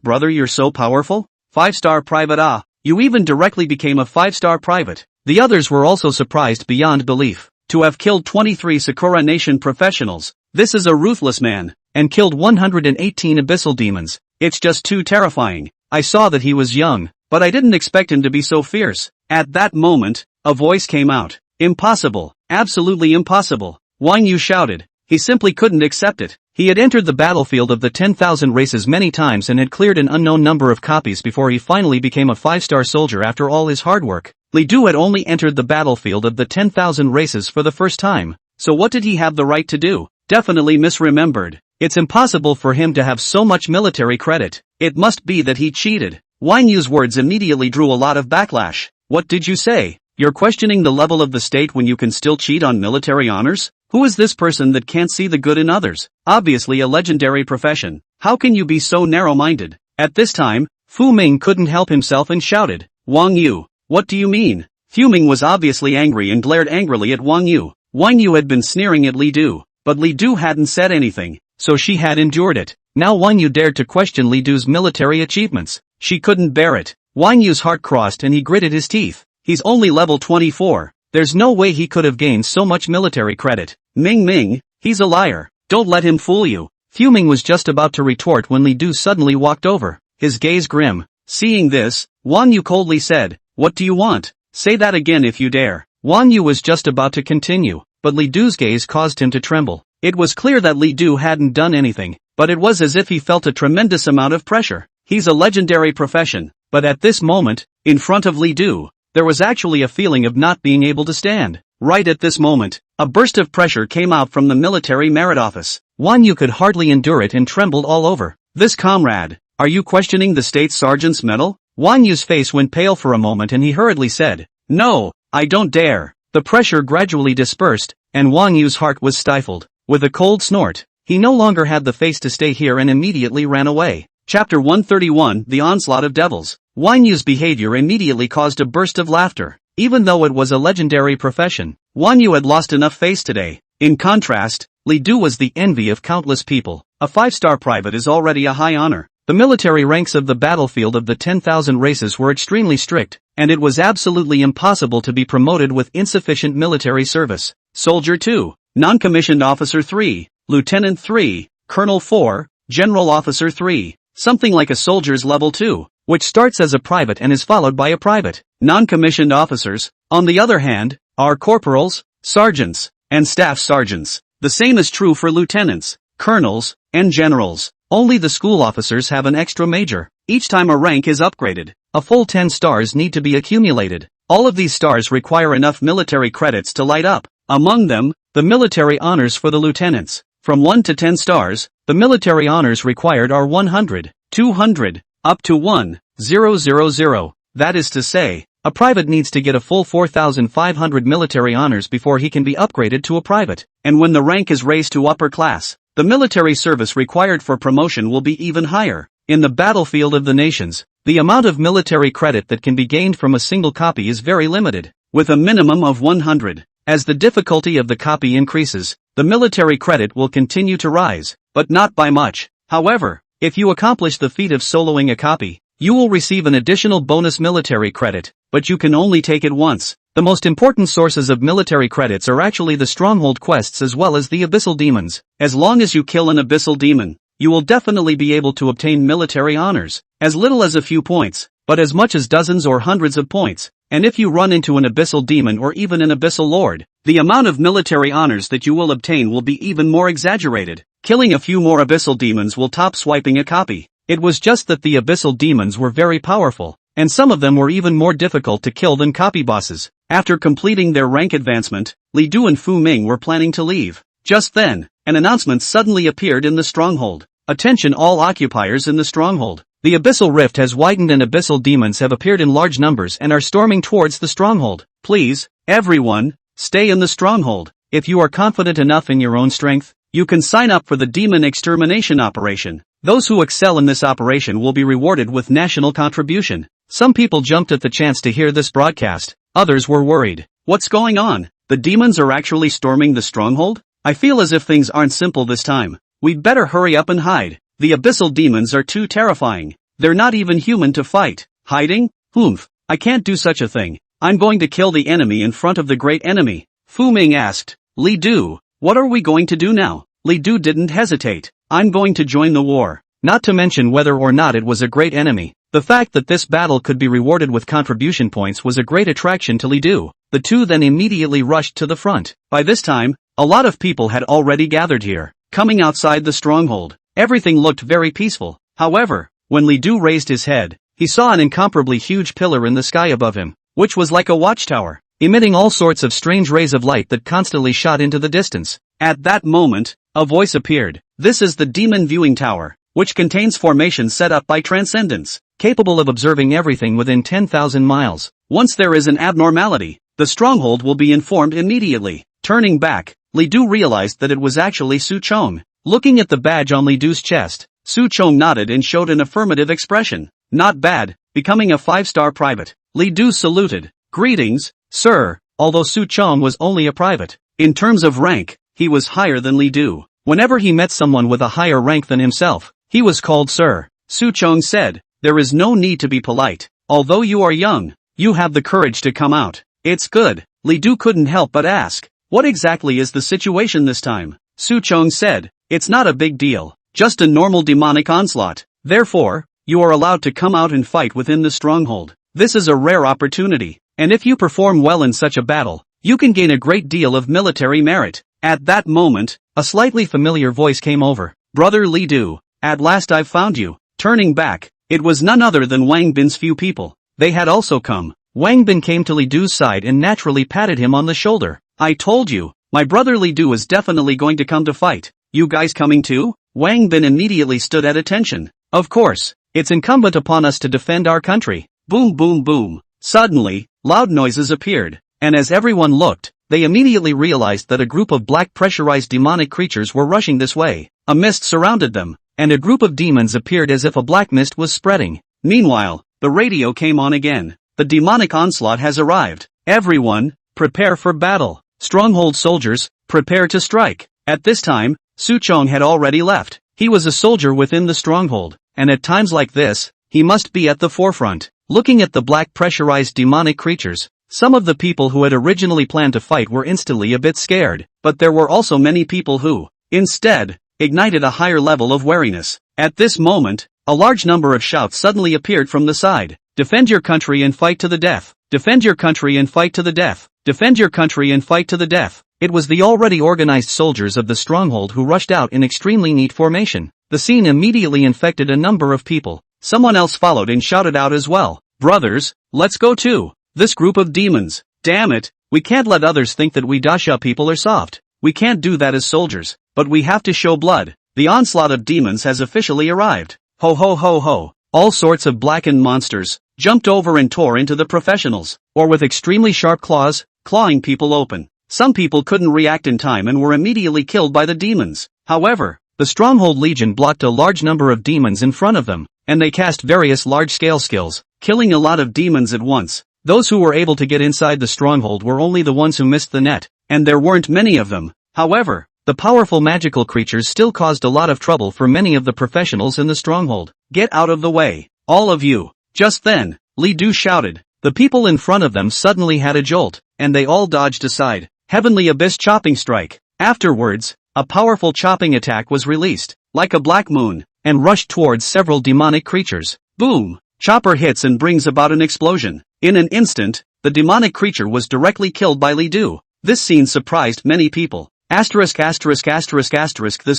Brother, you're so powerful? 5-star private, you even directly became a 5-star private. The others were also surprised beyond belief. To have killed 23 Sakura Nation professionals, this is a ruthless man, and killed 118 abyssal demons. It's just too terrifying. I saw that he was young, but I didn't expect him to be so fierce. At that moment, a voice came out. Impossible, absolutely impossible. Wang Yu shouted. He simply couldn't accept it. He had entered the battlefield of the 10,000 races many times and had cleared an unknown number of copies before he finally became a 5-star soldier after all his hard work. Li Du had only entered the battlefield of the 10,000 races for the first time, so what did he have the right to do? Definitely misremembered. It's impossible for him to have so much military credit. It must be that he cheated. Wang Yu's words immediately drew a lot of backlash. What did you say? You're questioning the level of the state when you can still cheat on military honors? Who is this person that can't see the good in others? Obviously a legendary profession. How can you be so narrow-minded? At this time, Fu Ming couldn't help himself and shouted. Wang Yu, what do you mean? Fu Ming was obviously angry and glared angrily at Wang Yu. Wang Yu had been sneering at Li Du, but Li Du hadn't said anything, so she had endured it. Now Wang Yu dared to question Li Du's military achievements. She couldn't bear it. Wang Yu's heart crossed and he gritted his teeth. He's only level 24. There's no way he could have gained so much military credit. Ming, he's a liar. Don't let him fool you. Fu Ming was just about to retort when Li Du suddenly walked over, his gaze grim. Seeing this, Wang Yu coldly said, what do you want? Say that again if you dare. Wang Yu was just about to continue, but Li Du's gaze caused him to tremble. It was clear that Li Du hadn't done anything, but it was as if he felt a tremendous amount of pressure. He's a legendary profession, but at this moment, in front of Li Du, there was actually a feeling of not being able to stand. Right at this moment, a burst of pressure came out from the military merit office. Wang Yu could hardly endure it and trembled all over. This comrade, are you questioning the state sergeant's medal? Wang Yu's face went pale for a moment and he hurriedly said, no, I don't dare. The pressure gradually dispersed, and Wang Yu's heart was stifled. With a cold snort, he no longer had the face to stay here and immediately ran away. Chapter 131, The Onslaught of Devils. Wang Yu's behavior immediately caused a burst of laughter. Even though it was a legendary profession, Wang Yu had lost enough face today. In contrast, Li Du was the envy of countless people. A 5-star private is already a high honor. The military ranks of the battlefield of the 10,000 races were extremely strict, and it was absolutely impossible to be promoted with insufficient military service. Soldier 2, Non-Commissioned Officer 3, Lieutenant 3, Colonel 4, General Officer 3, something like a soldier's level 2. which starts as a private and is followed by a private. Non-commissioned officers, on the other hand, are corporals, sergeants, and staff sergeants. The same is true for lieutenants, colonels, and generals. Only the school officers have an extra major. Each time a rank is upgraded, a full 10 stars need to be accumulated. All of these stars require enough military credits to light up. Among them, the military honors for the lieutenants. From 1 to 10 stars, the military honors required are 100, 200, up to 1,000. That is to say, a private needs to get a full 4,500 military honors before he can be upgraded to a private. And when the rank is raised to upper class, the military service required for promotion will be even higher. In the battlefield of the nations, the amount of military credit that can be gained from a single copy is very limited, with a minimum of 100. As the difficulty of the copy increases, the military credit will continue to rise, but not by much. However, if you accomplish the feat of soloing a copy, you will receive an additional bonus military credit, but you can only take it once. The most important sources of military credits are actually the stronghold quests as well as the abyssal demons. As long as you kill an abyssal demon, you will definitely be able to obtain military honors, as little as a few points, but as much as dozens or hundreds of points. And if you run into an abyssal demon or even an abyssal lord, the amount of military honors that you will obtain will be even more exaggerated. Killing a few more abyssal demons will top swiping a copy. It was just that the abyssal demons were very powerful, and some of them were even more difficult to kill than copy bosses. After completing their rank advancement, Li Du and Fu Ming were planning to leave. Just then, an announcement suddenly appeared in the stronghold. Attention all occupiers in the stronghold. The abyssal rift has widened and abyssal demons have appeared in large numbers and are storming towards the stronghold. Please, everyone, stay in the stronghold. If you are confident enough in your own strength, you can sign up for the demon extermination operation. Those who excel in this operation will be rewarded with national contribution. Some people jumped at the chance to hear this broadcast. Others were worried. What's going on? The demons are actually storming the stronghold? I feel as if things aren't simple this time. We'd better hurry up and hide. The abyssal demons are too terrifying. They're not even human to fight. Hiding? Humph. I can't do such a thing. I'm going to kill the enemy in front of the great enemy. Fu Ming asked. Li Du, what are we going to do now? Li Du didn't hesitate. I'm going to join the war. Not to mention whether or not it was a great enemy. The fact that this battle could be rewarded with contribution points was a great attraction to Li Du. The two then immediately rushed to the front. By this time, a lot of people had already gathered here. Coming outside the stronghold, everything looked very peaceful. However, when Li Du raised his head, he saw an incomparably huge pillar in the sky above him, which was like a watchtower, emitting all sorts of strange rays of light that constantly shot into the distance. At that moment, a voice appeared. This is the Demon Viewing Tower, which contains formations set up by Transcendence, capable of observing everything within 10,000 miles. Once there is an abnormality, the stronghold will be informed immediately. Turning back, Li Du realized that it was actually Su Chong. Looking at the badge on Li Du's chest, Su Chong nodded and showed an affirmative expression. Not bad, becoming a 5-star private. Li Du saluted. Greetings, sir, although Su Chong was only a private. In terms of rank, he was higher than Li Du. Whenever he met someone with a higher rank than himself, he was called sir. Su Chong said, there is no need to be polite. Although you are young, you have the courage to come out. It's good. Li Du couldn't help but ask. What exactly is the situation this time? Su Chong said, it's not a big deal, just a normal demonic onslaught. Therefore, you are allowed to come out and fight within the stronghold. This is a rare opportunity, and if you perform well in such a battle, you can gain a great deal of military merit. At that moment, a slightly familiar voice came over. Brother Li Du, at last I've found you. Turning back, it was none other than Wang Bin's few people. They had also come. Wang Bin came to Li Du's side and naturally patted him on the shoulder. I told you, my brother Li Du is definitely going to come to fight. You guys coming too? Wang Bin immediately stood at attention. Of course, it's incumbent upon us to defend our country. Boom boom boom. Suddenly, loud noises appeared, and as everyone looked, they immediately realized that a group of black pressurized demonic creatures were rushing this way. A mist surrounded them, and a group of demons appeared as if a black mist was spreading. Meanwhile, the radio came on again. The demonic onslaught has arrived. Everyone, prepare for battle. Stronghold soldiers, prepare to strike. At this time, Su Chong had already left. He was a soldier within the stronghold, and at times like this, he must be at the forefront. Looking at the black pressurized demonic creatures, some of the people who had originally planned to fight were instantly a bit scared, but there were also many people who, instead, ignited a higher level of wariness. At this moment, a large number of shouts suddenly appeared from the side. Defend your country and fight to the death. Defend your country and fight to the death. Defend your country and fight to the death. It was the already organized soldiers of the stronghold who rushed out in extremely neat formation. The scene immediately infected a number of people. Someone else followed and shouted out as well. Brothers, let's go too. This group of demons. Damn it, we can't let others think that we Dasha people are soft. We can't do that as soldiers, but we have to show blood. The onslaught of demons has officially arrived. Ho ho ho ho. All sorts of blackened monsters jumped over and tore into the professionals, or with extremely sharp claws, clawing people open. Some people couldn't react in time and were immediately killed by the demons. However, the Stronghold Legion blocked a large number of demons in front of them, and they cast various large-scale skills, killing a lot of demons at once. Those who were able to get inside the stronghold were only the ones who missed the net, and there weren't many of them. However, the powerful magical creatures still caused a lot of trouble for many of the professionals in the stronghold. Get out of the way, all of you. Just then, Li Du shouted. The people in front of them suddenly had a jolt, and they all dodged aside. Heavenly Abyss Chopping Strike. Afterwards, a powerful chopping attack was released, like a black moon, and rushed towards several demonic creatures. Boom! Chopper hits and brings about an explosion. In an instant, the demonic creature was directly killed by Li Du. This scene surprised many people. This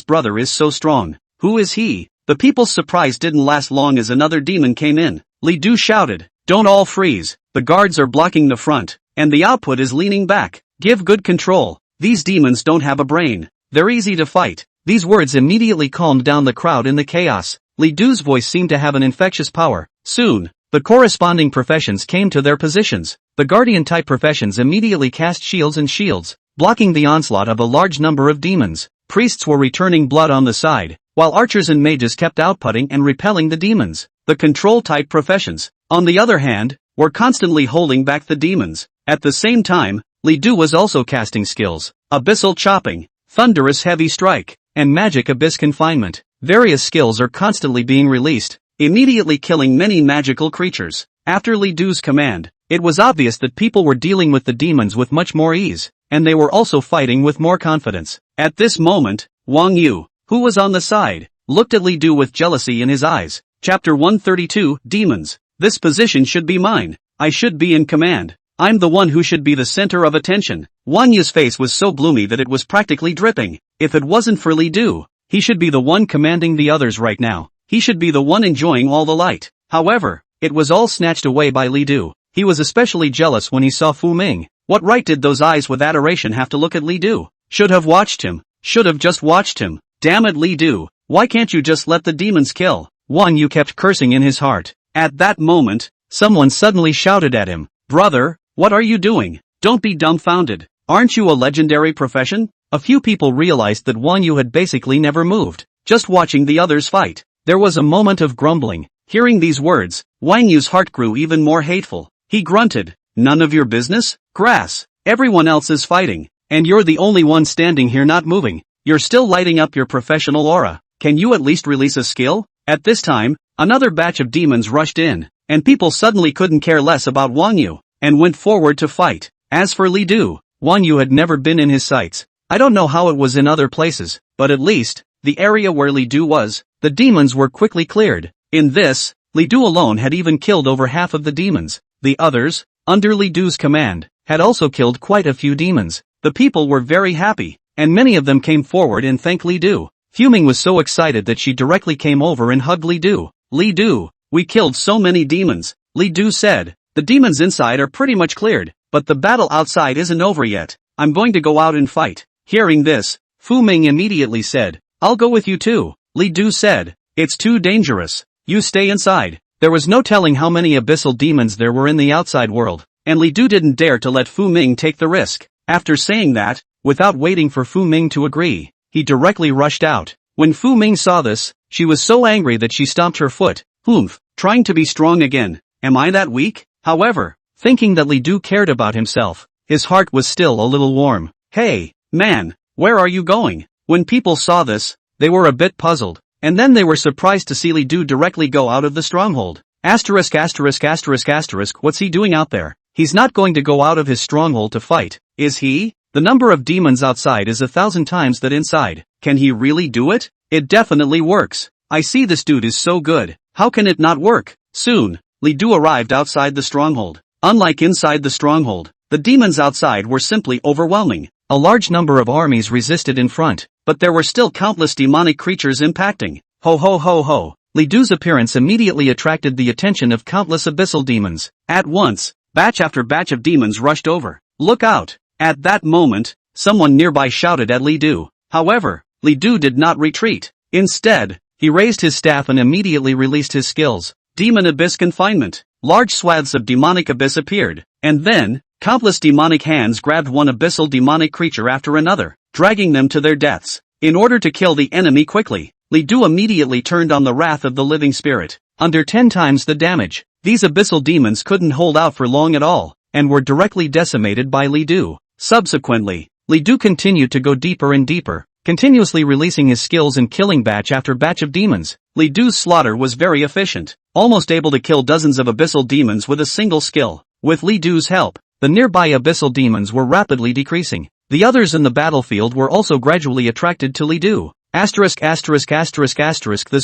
brother is so strong. Who is he? The people's surprise didn't last long as another demon came in. Li Du shouted, don't all freeze. The guards are blocking the front, and the output is leaning back. Give good control. These demons don't have a brain. They're easy to fight. These words immediately calmed down the crowd in the chaos. Li Du's voice seemed to have an infectious power. Soon, the corresponding professions came to their positions. The guardian-type professions immediately cast shields, blocking the onslaught of a large number of demons. Priests were returning blood on the side, while archers and mages kept outputting and repelling the demons. The control-type professions, on the other hand, were constantly holding back the demons. At the same time, Li Du was also casting skills, abyssal chopping, thunderous heavy strike, and magic abyss confinement. Various skills are constantly being released, immediately killing many magical creatures. After Li Du's command, it was obvious that people were dealing with the demons with much more ease, and they were also fighting with more confidence. At this moment, Wang Yu, who was on the side, looked at Li Du with jealousy in his eyes. Chapter 132, Demons. This position should be mine. I should be in command. I'm the one who should be the center of attention. Wang Yu's face was so gloomy that it was practically dripping. If it wasn't for Li Du, he should be the one commanding the others right now. He should be the one enjoying all the light. However, it was all snatched away by Li Du. He was especially jealous when he saw Fu Ming. What right did those eyes with adoration have to look at Li Du? Should have watched him. Should have just watched him. Damn it, Li Du. Why can't you just let the demons kill? Wang Yu kept cursing in his heart. At that moment, someone suddenly shouted at him. Brother, what are you doing? Don't be dumbfounded. Aren't you a legendary profession? A few people realized that Wang Yu had basically never moved, just watching the others fight. There was a moment of grumbling. Hearing these words, Wang Yu's heart grew even more hateful. He grunted, none of your business? Grass. Everyone else is fighting, and you're the only one standing here not moving. You're still lighting up your professional aura. Can you at least release a skill? At this time, another batch of demons rushed in, and people suddenly couldn't care less about Wang Yu, and went forward to fight. As for Li Du, Wang Yu had never been in his sights. I don't know how it was in other places, but at least, the area where Li Du was, the demons were quickly cleared. In this, Li Du alone had even killed over half of the demons. The others, under Li Du's command, had also killed quite a few demons. The people were very happy, and many of them came forward and thanked Li Du. Fu Ming was so excited that she directly came over and hugged Li Du. Li Du, we killed so many demons. Li Du said, the demons inside are pretty much cleared, but the battle outside isn't over yet. I'm going to go out and fight. Hearing this, Fu Ming immediately said, I'll go with you too. Li Du said, it's too dangerous. You stay inside. There was no telling how many abyssal demons there were in the outside world, and Li Du didn't dare to let Fu Ming take the risk. After saying that, without waiting for Fu Ming to agree, he directly rushed out. When Fu Ming saw this, she was so angry that she stomped her foot. Humph, trying to be strong again. Am I that weak? However, thinking that Li Du cared about himself, his heart was still a little warm. Hey, man, where are you going? When people saw this, they were a bit puzzled, and then they were surprised to see Li Du directly go out of the stronghold. What's he doing out there? He's not going to go out of his stronghold to fight, is he? The number of demons outside is 1,000 times that inside. Can he really do it? It definitely works. I see this dude is so good, how can it not work? Soon, Li Du arrived outside the stronghold. Unlike inside the stronghold, the demons outside were simply overwhelming. A large number of armies resisted in front, but there were still countless demonic creatures impacting. Ho ho ho ho. Li Du's appearance immediately attracted the attention of countless abyssal demons. At once, batch after batch of demons rushed over. Look out! At that moment, someone nearby shouted at Li Du. However, Li Du did not retreat. Instead, he raised his staff and immediately released his skills. Demon Abyss Confinement. Large swaths of demonic abyss appeared, and then, countless demonic hands grabbed one abyssal demonic creature after another, dragging them to their deaths. In order to kill the enemy quickly, Li Du immediately turned on the wrath of the living spirit. Under 10 times the damage, these abyssal demons couldn't hold out for long at all, and were directly decimated by Li Du. Subsequently, Li Du continued to go deeper and deeper, continuously releasing his skills and killing batch after batch of demons. Li Du's slaughter was very efficient, almost able to kill dozens of abyssal demons with a single skill. With Li Du's help, the nearby abyssal demons were rapidly decreasing. The others in the battlefield were also gradually attracted to Li Du. This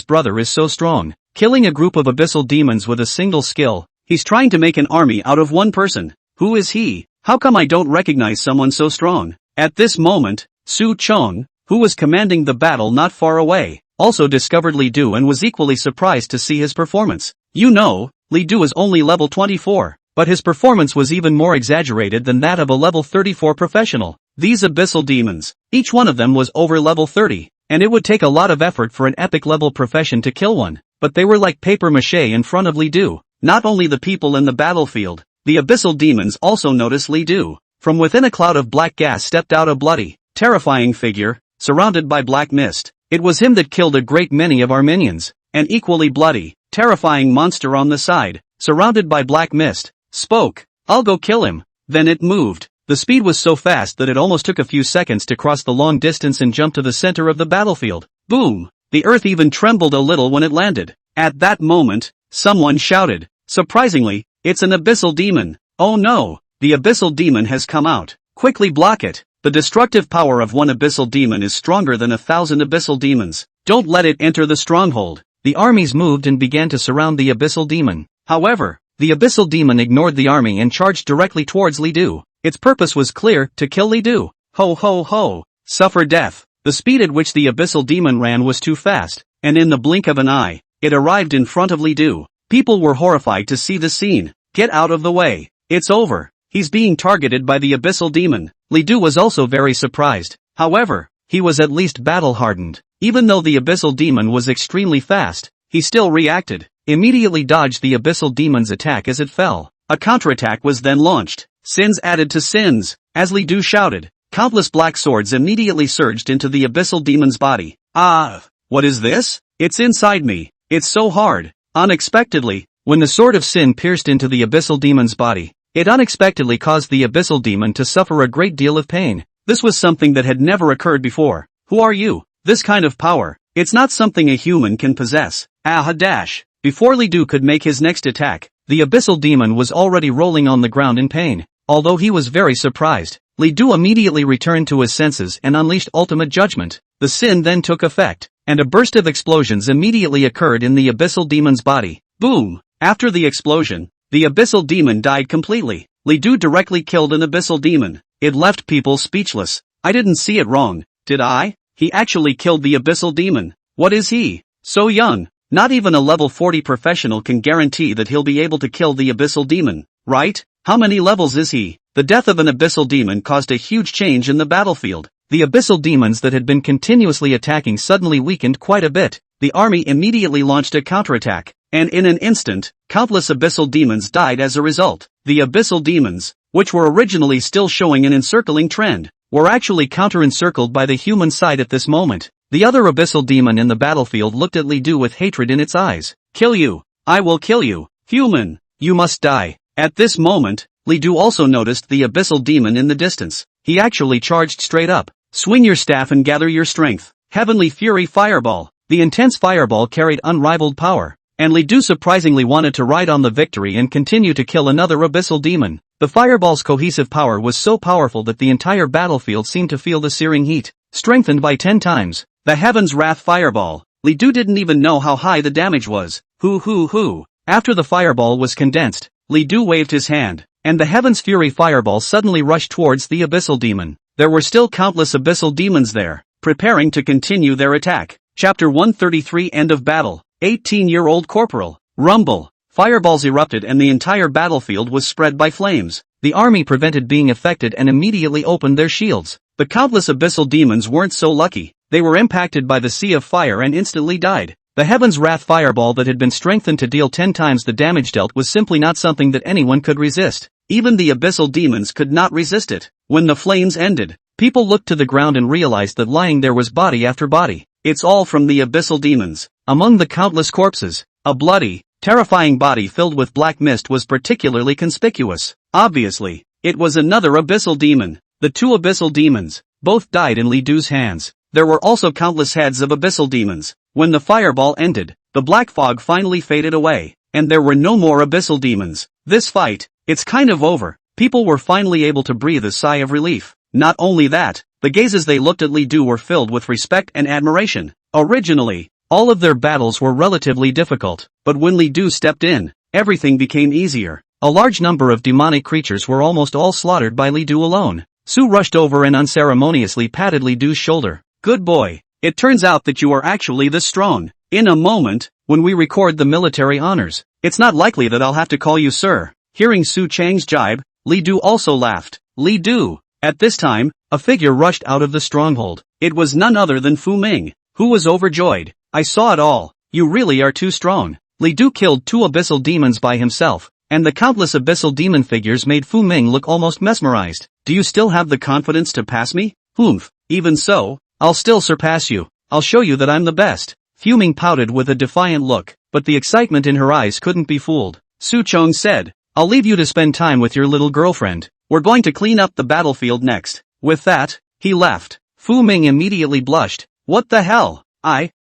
brother is so strong, killing a group of abyssal demons with a single skill. He's trying to make an army out of one person. Who is he? How come I don't recognize someone so strong? At this moment, Su Chong, who was commanding the battle not far away, also discovered Li Du and was equally surprised to see his performance. You know, Li Du is only level 24, but his performance was even more exaggerated than that of a level 34 professional. These abyssal demons, each one of them was over level 30, and it would take a lot of effort for an epic level profession to kill one, but they were like paper mache in front of Li Du. Not only the people in the battlefield, the abyssal demons also noticed Li Du. From within a cloud of black gas stepped out a bloody, terrifying figure, surrounded by black mist. It was him that killed a great many of our minions. An equally bloody, terrifying monster on the side, surrounded by black mist, spoke. I'll go kill him. Then it moved. The speed was so fast that it almost took a few seconds to cross the long distance and jump to the center of the battlefield. Boom! The earth even trembled a little when it landed. At that moment, someone shouted. Surprisingly, it's an abyssal demon. Oh no! The abyssal demon has come out. Quickly block it. The destructive power of one abyssal demon is stronger than 1,000 abyssal demons. Don't let it enter the stronghold. The armies moved and began to surround the abyssal demon. However, the abyssal demon ignored the army and charged directly towards Li Du. Its purpose was clear, to kill Li Du. Ho ho ho! Suffer death. The speed at which the abyssal demon ran was too fast, and in the blink of an eye, it arrived in front of Li Du. People were horrified to see the scene. Get out of the way. It's over. He's being targeted by the abyssal demon. Li Du was also very surprised. However, he was at least battle-hardened. Even though the abyssal demon was extremely fast, he still reacted. Immediately dodged the abyssal demon's attack as it fell. A counterattack was then launched. Sins added to sins. As Li Du shouted, countless black swords immediately surged into the abyssal demon's body. Ah! What is this? It's inside me. It's so hard. Unexpectedly, when the sword of sin pierced into the abyssal demon's body, it unexpectedly caused the abyssal demon to suffer a great deal of pain. This was something that had never occurred before. Who are you? This kind of power. It's not something a human can possess. Dash. Before Li Du could make his next attack, the abyssal demon was already rolling on the ground in pain. Although he was very surprised, Li Du immediately returned to his senses and unleashed ultimate judgment. The sin then took effect, and a burst of explosions immediately occurred in the abyssal demon's body. Boom! After the explosion, the abyssal demon died completely. Li Du directly killed an abyssal demon. It left people speechless. I didn't see it wrong, did I? He actually killed the abyssal demon. What is he? So young. Not even a level 40 professional can guarantee that he'll be able to kill the abyssal demon, right? How many levels is he? The death of an abyssal demon caused a huge change in the battlefield. The abyssal demons that had been continuously attacking suddenly weakened quite a bit. The army immediately launched a counterattack, and in an instant, countless abyssal demons died as a result. The abyssal demons, which were originally still showing an encircling trend, were actually counter-encircled by the human side at this moment. The other abyssal demon in the battlefield looked at Li Du with hatred in its eyes. Kill you! I will kill you! Human! You must die! At this moment, Li Du also noticed the abyssal demon in the distance. He actually charged straight up. Swing your staff and gather your strength. Heavenly Fury Fireball. The intense fireball carried unrivaled power, and Li Du surprisingly wanted to ride on the victory and continue to kill another abyssal demon. The fireball's cohesive power was so powerful that the entire battlefield seemed to feel the searing heat. Strengthened by 10 times, the Heaven's Wrath Fireball. Li Du didn't even know how high the damage was. Hoo. After the fireball was condensed, Li Du waved his hand, and the Heaven's Fury fireball suddenly rushed towards the Abyssal Demon. There were still countless Abyssal Demons there, preparing to continue their attack. Chapter 133 End of Battle. 18-year-old Corporal. Rumble. Fireballs erupted and the entire battlefield was spread by flames. The army prevented being affected and immediately opened their shields. The countless Abyssal Demons weren't so lucky. They were impacted by the sea of fire and instantly died. The Heaven's Wrath fireball that had been strengthened to deal 10 times the damage dealt was simply not something that anyone could resist. Even the Abyssal Demons could not resist it. When the flames ended, people looked to the ground and realized that lying there was body after body. It's all from the Abyssal Demons. Among the countless corpses, a bloody, terrifying body filled with black mist was particularly conspicuous. Obviously, it was another Abyssal Demon. The two Abyssal Demons, both died in Li Du's hands. There were also countless heads of Abyssal Demons. When the fireball ended, the black fog finally faded away, and there were no more Abyssal Demons. This fight, it's kind of over. People were finally able to breathe a sigh of relief. Not only that, the gazes they looked at Li Du were filled with respect and admiration. Originally, all of their battles were relatively difficult, but when Li Du stepped in, everything became easier. A large number of demonic creatures were almost all slaughtered by Li Du alone. Su rushed over and unceremoniously patted Li Du's shoulder. Good boy. It turns out that you are actually this strong. In a moment, when we record the military honors, it's not likely that I'll have to call you sir. Hearing Su Chang's jibe, Li Du also laughed. Li Du. At this time, a figure rushed out of the stronghold. It was none other than Fu Ming, who was overjoyed. I saw it all. You really are too strong. Li Du killed 2 Abyssal Demons by himself, and the countless Abyssal Demon figures made Fu Ming look almost mesmerized. Do you still have the confidence to pass me? Humph. Even so, I'll still surpass you. I'll show you that I'm the best. Fu Ming pouted with a defiant look, but the excitement in her eyes couldn't be fooled. Su Chong said, I'll leave you to spend time with your little girlfriend. We're going to clean up the battlefield next. With that, he left. Fu Ming immediately blushed. What the hell?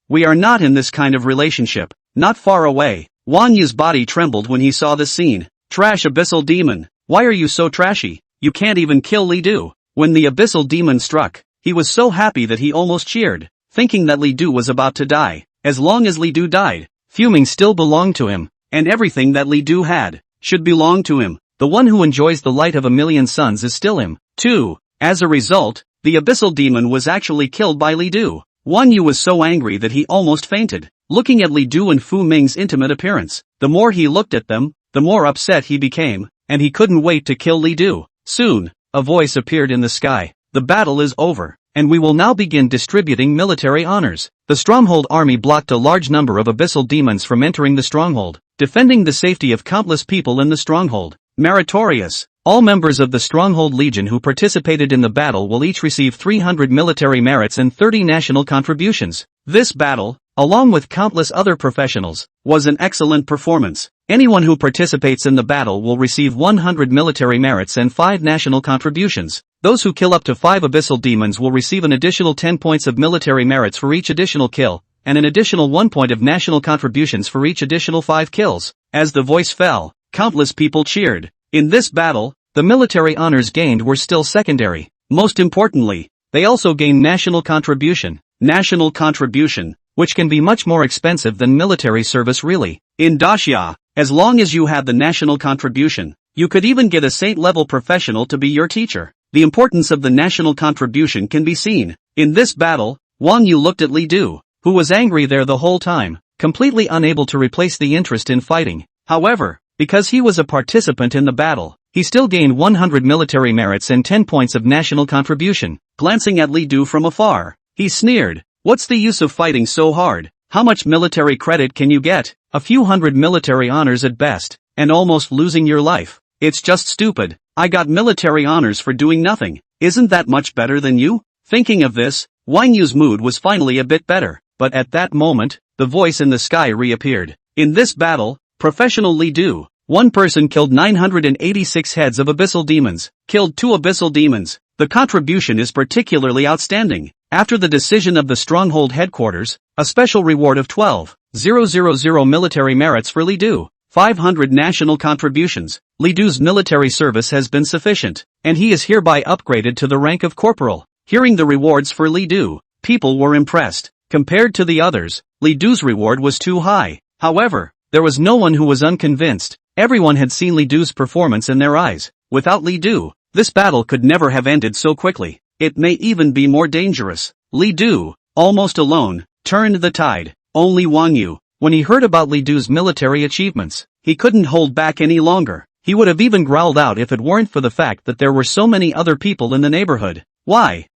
We are not in this kind of relationship. Not far away. Wang Yu's body trembled when he saw the scene. Trash Abyssal Demon. Why are you so trashy? You can't even kill Li Du. When the Abyssal Demon struck, he was so happy that he almost cheered, thinking that Li Du was about to die. As long as Li Du died, Fu Ming still belonged to him, and everything that Li Du had should belong to him. The one who enjoys the light of a million suns is still him, too. As a result, the Abyssal Demon was actually killed by Li Du. Wang Yu was so angry that he almost fainted. Looking at Li Du and Fu Ming's intimate appearance, the more he looked at them, the more upset he became, and he couldn't wait to kill Li Du. Soon, a voice appeared in the sky. The battle is over, and we will now begin distributing military honors. The Stronghold army blocked a large number of Abyssal Demons from entering the stronghold, defending the safety of countless people in the stronghold. Meritorious. All members of the Stronghold Legion who participated in the battle will each receive 300 military merits and 30 national contributions. This battle, along with countless other professionals, was an excellent performance. Anyone who participates in the battle will receive 100 military merits and 5 national contributions. Those who kill up to 5 Abyssal Demons will receive an additional 10 points of military merits for each additional kill, and an additional 1 point of national contributions for each additional 5 kills. As the voice fell, countless people cheered. In this battle, the military honors gained were still secondary. Most importantly, they also gained national contribution. National contribution, which can be much more expensive than military service really. In Daxia, as long as you had the national contribution, you could even get a saint-level professional to be your teacher. The importance of the national contribution can be seen. In this battle, Wang Yu looked at Li Du, who was angry there the whole time, completely unable to replace the interest in fighting. However, because he was a participant in the battle, he still gained 100 military merits and 10 points of national contribution. Glancing at Li Du from afar, he sneered, "What's the use of fighting so hard? How much military credit can you get? A few hundred military honors at best, and almost losing your life. It's just stupid. I got military honors for doing nothing. Isn't that much better than you?" Thinking of this, Wang Yu's mood was finally a bit better, but at that moment, the voice in the sky reappeared. In this battle, professional Li Du, one person killed 986 heads of Abyssal Demons, killed 2 Abyssal Demons. The contribution is particularly outstanding. After the decision of the Stronghold headquarters, a special reward of 12,000 military merits for Li Du, 500 national contributions. Li Du's military service has been sufficient, and he is hereby upgraded to the rank of corporal. Hearing the rewards for Li Du, people were impressed. Compared to the others, Li Du's reward was too high. However, there was no one who was unconvinced. Everyone had seen Li Du's performance in their eyes. Without Li Du, this battle could never have ended so quickly. It may even be more dangerous. Li Du, almost alone, turned the tide. Only Wang Yu, when he heard about Li Du's military achievements, he couldn't hold back any longer. He would have even growled out if it weren't for the fact that there were so many other people in the neighborhood. Why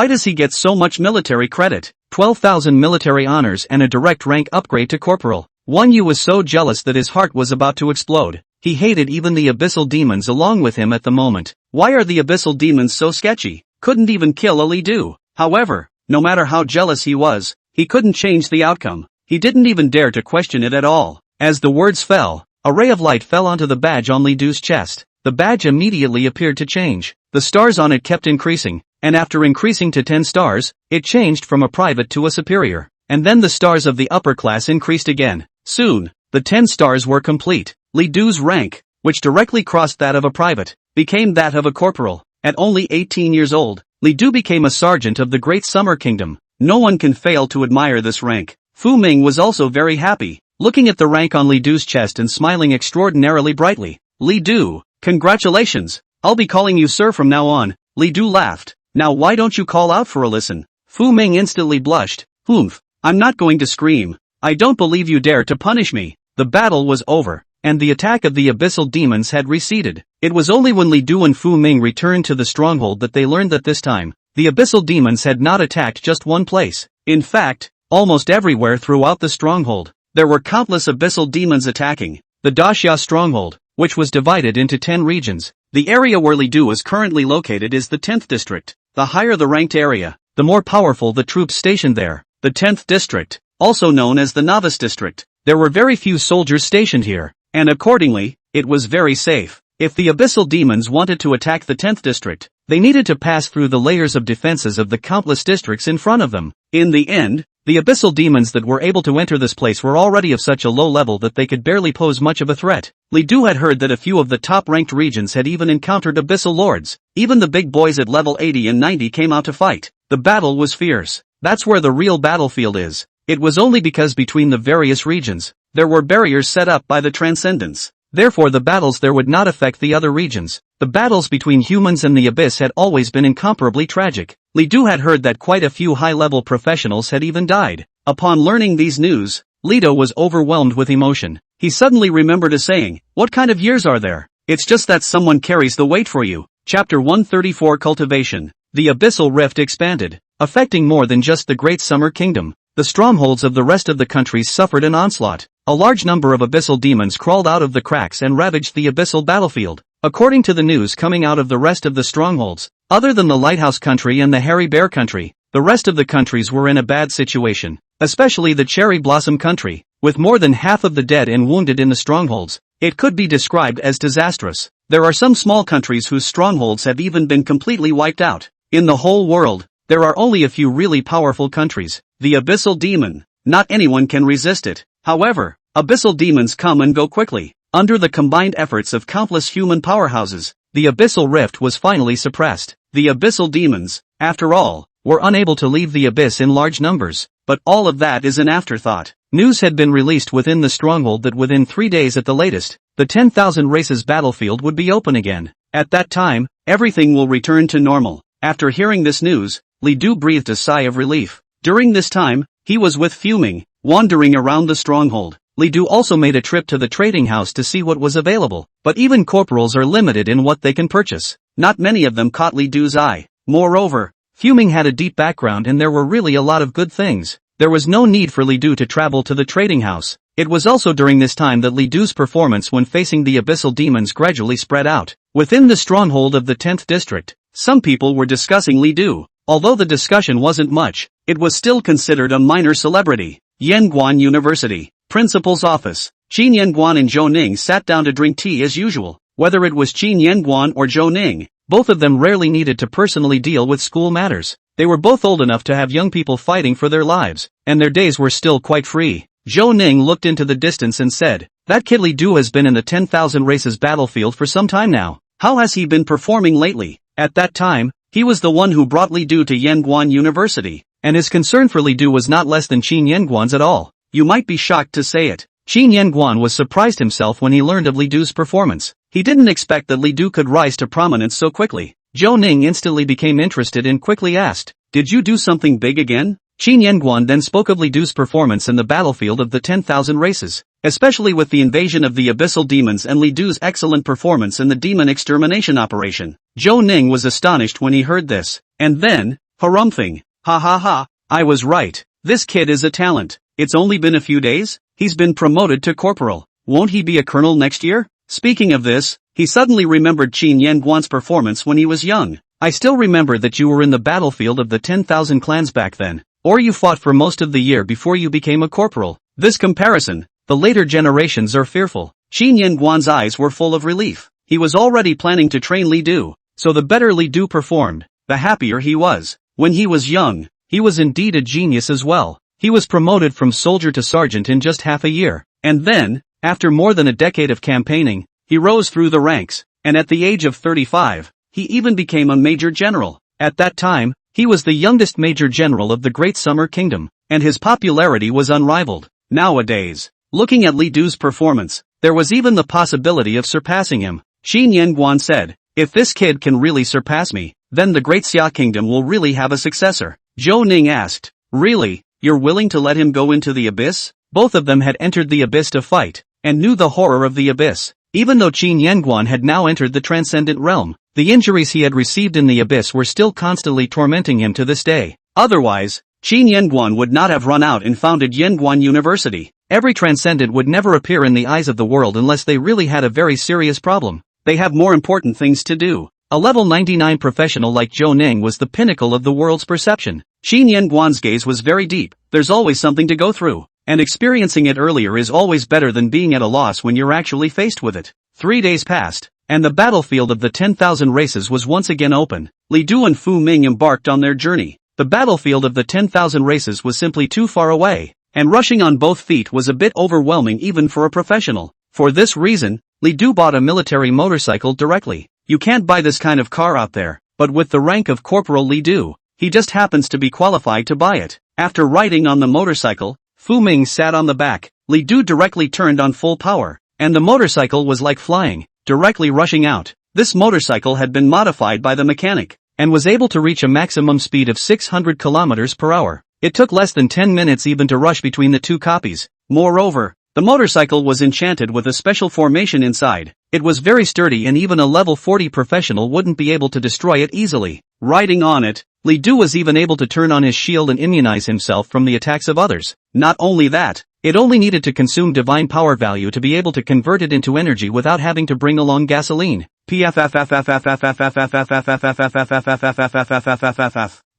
does he get so much military credit? 12,000 military honors and a direct rank upgrade to corporal. Wang Yu was so jealous that his heart was about to explode. He hated even the abyssal demons along with him at the moment. Why are the abyssal demons so sketchy? Couldn't even kill a Li Du. However, no matter how jealous he was, he couldn't change the outcome. He didn't even dare to question it at all. As the words fell, a ray of light fell onto the badge on Li Du's chest. The badge immediately appeared to change. The stars on it kept increasing, and after increasing to 10 stars, it changed from a private to a superior. And then the stars of the upper class increased again. Soon, the 10 stars were complete. Li Du's rank, which directly crossed that of a private, became that of a corporal. At only 18 years old, Li Du became a sergeant of the Great Summer Kingdom. No one can fail to admire this rank. Fu Ming was also very happy, looking at the rank on Li Du's chest and smiling extraordinarily brightly. Li Du, congratulations, I'll be calling you sir from now on. Li Du laughed. Now why don't you call out for a listen? Fu Ming instantly blushed. Humph, I'm not going to scream. I don't believe you dare to punish me. The battle was over, and the attack of the abyssal demons had receded. It was only when Li Du and Fu Ming returned to the stronghold that they learned that this time, the abyssal demons had not attacked just one place. In fact, almost everywhere throughout the stronghold, there were countless abyssal demons attacking. The Daxia stronghold, which was divided into 10 regions. The area where Li Du is currently located is the 10th district. The higher the ranked area, the more powerful the troops stationed there. The 10th district, also known as the novice district. There were very few soldiers stationed here, and accordingly, it was very safe. If the abyssal demons wanted to attack the 10th district, they needed to pass through the layers of defenses of the countless districts in front of them. In the end, the abyssal demons that were able to enter this place were already of such a low level that they could barely pose much of a threat. Li Du had heard that a few of the top-ranked regions had even encountered abyssal lords. Even the big boys at level 80 and 90 came out to fight. The battle was fierce. That's where the real battlefield is. It was only because between the various regions, there were barriers set up by the Transcendence. Therefore the battles there would not affect the other regions. The battles between humans and the abyss had always been incomparably tragic. Li Du had heard that quite a few high-level professionals had even died. Upon learning these news, Li Du was overwhelmed with emotion. He suddenly remembered a saying, "What kind of years are there? It's just that someone carries the weight for you." Chapter 134 Cultivation. The abyssal rift expanded, affecting more than just the Great Summer Kingdom. The strongholds of the rest of the countries suffered an onslaught. A large number of abyssal demons crawled out of the cracks and ravaged the abyssal battlefield. According to the news coming out of the rest of the strongholds, other than the Lighthouse Country and the Hairy Bear Country, the rest of the countries were in a bad situation, especially the Cherry Blossom Country, with more than half of the dead and wounded in the strongholds. It could be described as disastrous. There are some small countries whose strongholds have even been completely wiped out. In the whole world, there are only a few really powerful countries. The abyssal demon. Not anyone can resist it. However, abyssal demons come and go quickly. Under the combined efforts of countless human powerhouses, the abyssal rift was finally suppressed. The abyssal demons, after all, were unable to leave the abyss in large numbers. But all of that is an afterthought. News had been released within the stronghold that within 3 days at the latest, the 10,000 races battlefield would be open again. At that time, everything will return to normal. After hearing this news, Li Du breathed a sigh of relief. During this time, he was with Fu Ming, wandering around the stronghold. Li Du also made a trip to the trading house to see what was available, but even corporals are limited in what they can purchase. Not many of them caught Li Du's eye. Moreover, Fu Ming had a deep background and there were really a lot of good things. There was no need for Li Du to travel to the trading house. It was also during this time that Li Du's performance when facing the abyssal demons gradually spread out. Within the stronghold of the 10th district, some people were discussing Li Du. Although the discussion wasn't much, it was still considered a minor celebrity. Yanguan University. Principal's office. Qin Yanguan and Zhou Ning sat down to drink tea as usual. Whether it was Qin Yanguan or Zhou Ning, both of them rarely needed to personally deal with school matters. They were both old enough to have young people fighting for their lives, and their days were still quite free. Zhou Ning looked into the distance and said, "That kid Li Du has been in the 10,000 races battlefield for some time now. How has he been performing lately?" At that time, He was the one who brought Li Du to Yanguan University, and his concern for Li Du was not less than Qin Yanguan's at all. You might be shocked to say it. Qin Yanguan was surprised himself when he learned of Li Du's performance. He didn't expect that Li Du could rise to prominence so quickly. Zhou Ning instantly became interested and quickly asked, "Did you do something big again?" Qin Yanguan then spoke of Li Du's performance in the battlefield of the 10,000 races, especially with the invasion of the abyssal demons and Li Du's excellent performance in the demon extermination operation. Zhou Ning was astonished when he heard this, and then, harumphing, "Ha ha ha, I was right, this kid is a talent. It's only been a few days? He's been promoted to corporal. Won't he be a colonel next year?" Speaking of this, he suddenly remembered Qin Yanguan's performance when he was young. "I still remember that you were in the battlefield of the 10,000 clans back then. Or you fought for most of the year before you became a corporal." This comparison, the later generations are fearful. Qin Yanguan's eyes were full of relief. He was already planning to train Li Du, so the better Li Du performed, the happier he was. When he was young, he was indeed a genius as well. He was promoted from soldier to sergeant in just half a year. And then, after more than a decade of campaigning, he rose through the ranks, and at the age of 35, he even became a major general. At that time, he was the youngest major general of the Great Summer Kingdom, and his popularity was unrivaled. Nowadays, looking at Li Du's performance, there was even the possibility of surpassing him. Qin Yanguan said, "If this kid can really surpass me, then the Great Xia Kingdom will really have a successor." Zhou Ning asked, "Really, you're willing to let him go into the abyss?" Both of them had entered the abyss to fight, and knew the horror of the abyss. Even though Qin Yanguan had now entered the transcendent realm, the injuries he had received in the abyss were still constantly tormenting him to this day. Otherwise, Qin Yanguan would not have run out and founded Yanguan University. Every transcendent would never appear in the eyes of the world unless they really had a very serious problem. They have more important things to do. A level 99 professional like Zhou Ning was the pinnacle of the world's perception. Qin Yanguan's gaze was very deep. There's always something to go through, and experiencing it earlier is always better than being at a loss when you're actually faced with it. 3 days passed, and the battlefield of the 10,000 races was once again open. Li Du and Fu Ming embarked on their journey. The battlefield of the 10,000 races was simply too far away, and rushing on both feet was a bit overwhelming even for a professional. For this reason, Li Du bought a military motorcycle directly. You can't buy this kind of car out there, but with the rank of Corporal Li Du, he just happens to be qualified to buy it. After riding on the motorcycle, Fu Ming sat on the back. Li Du directly turned on full power, and the motorcycle was like flying, directly rushing out. This motorcycle had been modified by the mechanic, and was able to reach a maximum speed of 600 kilometers per hour. It took less than 10 minutes even to rush between the two copies. Moreover, the motorcycle was enchanted with a special formation inside. It was very sturdy and even a level 40 professional wouldn't be able to destroy it easily. Riding on it, Li Du was even able to turn on his shield and immunize himself from the attacks of others. Not only that, it only needed to consume divine power value to be able to convert it into energy without having to bring along gasoline.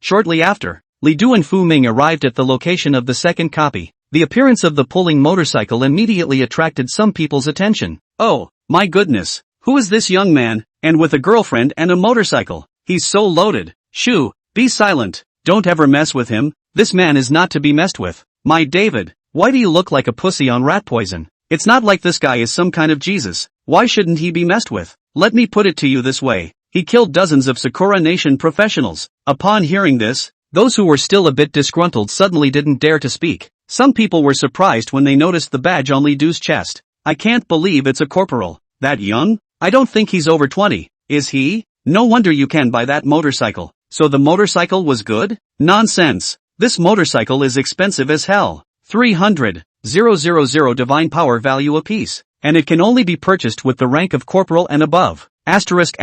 Shortly after, Li Du and Fu Ming arrived at the location of the second copy. The appearance of the pulling motorcycle immediately attracted some people's attention. "Oh, my goodness, who is this young man, and with a girlfriend and a motorcycle? He's so loaded." "Shoo, be silent, don't ever mess with him, this man is not to be messed with." "My David, why do you look like a pussy on rat poison? It's not like this guy is some kind of Jesus, why shouldn't he be messed with? Let me put it to you this way, he killed dozens of Sakura Nation professionals." Upon hearing this, those who were still a bit disgruntled suddenly didn't dare to speak. Some people were surprised when they noticed the badge on Li Du's chest. "I can't believe it's a corporal. That young? I don't think he's over 20, is he? No wonder you can buy that motorcycle. So the motorcycle was good? Nonsense. This motorcycle is expensive as hell. 300,000 divine power value apiece. And it can only be purchased with the rank of corporal and above. Asterisk.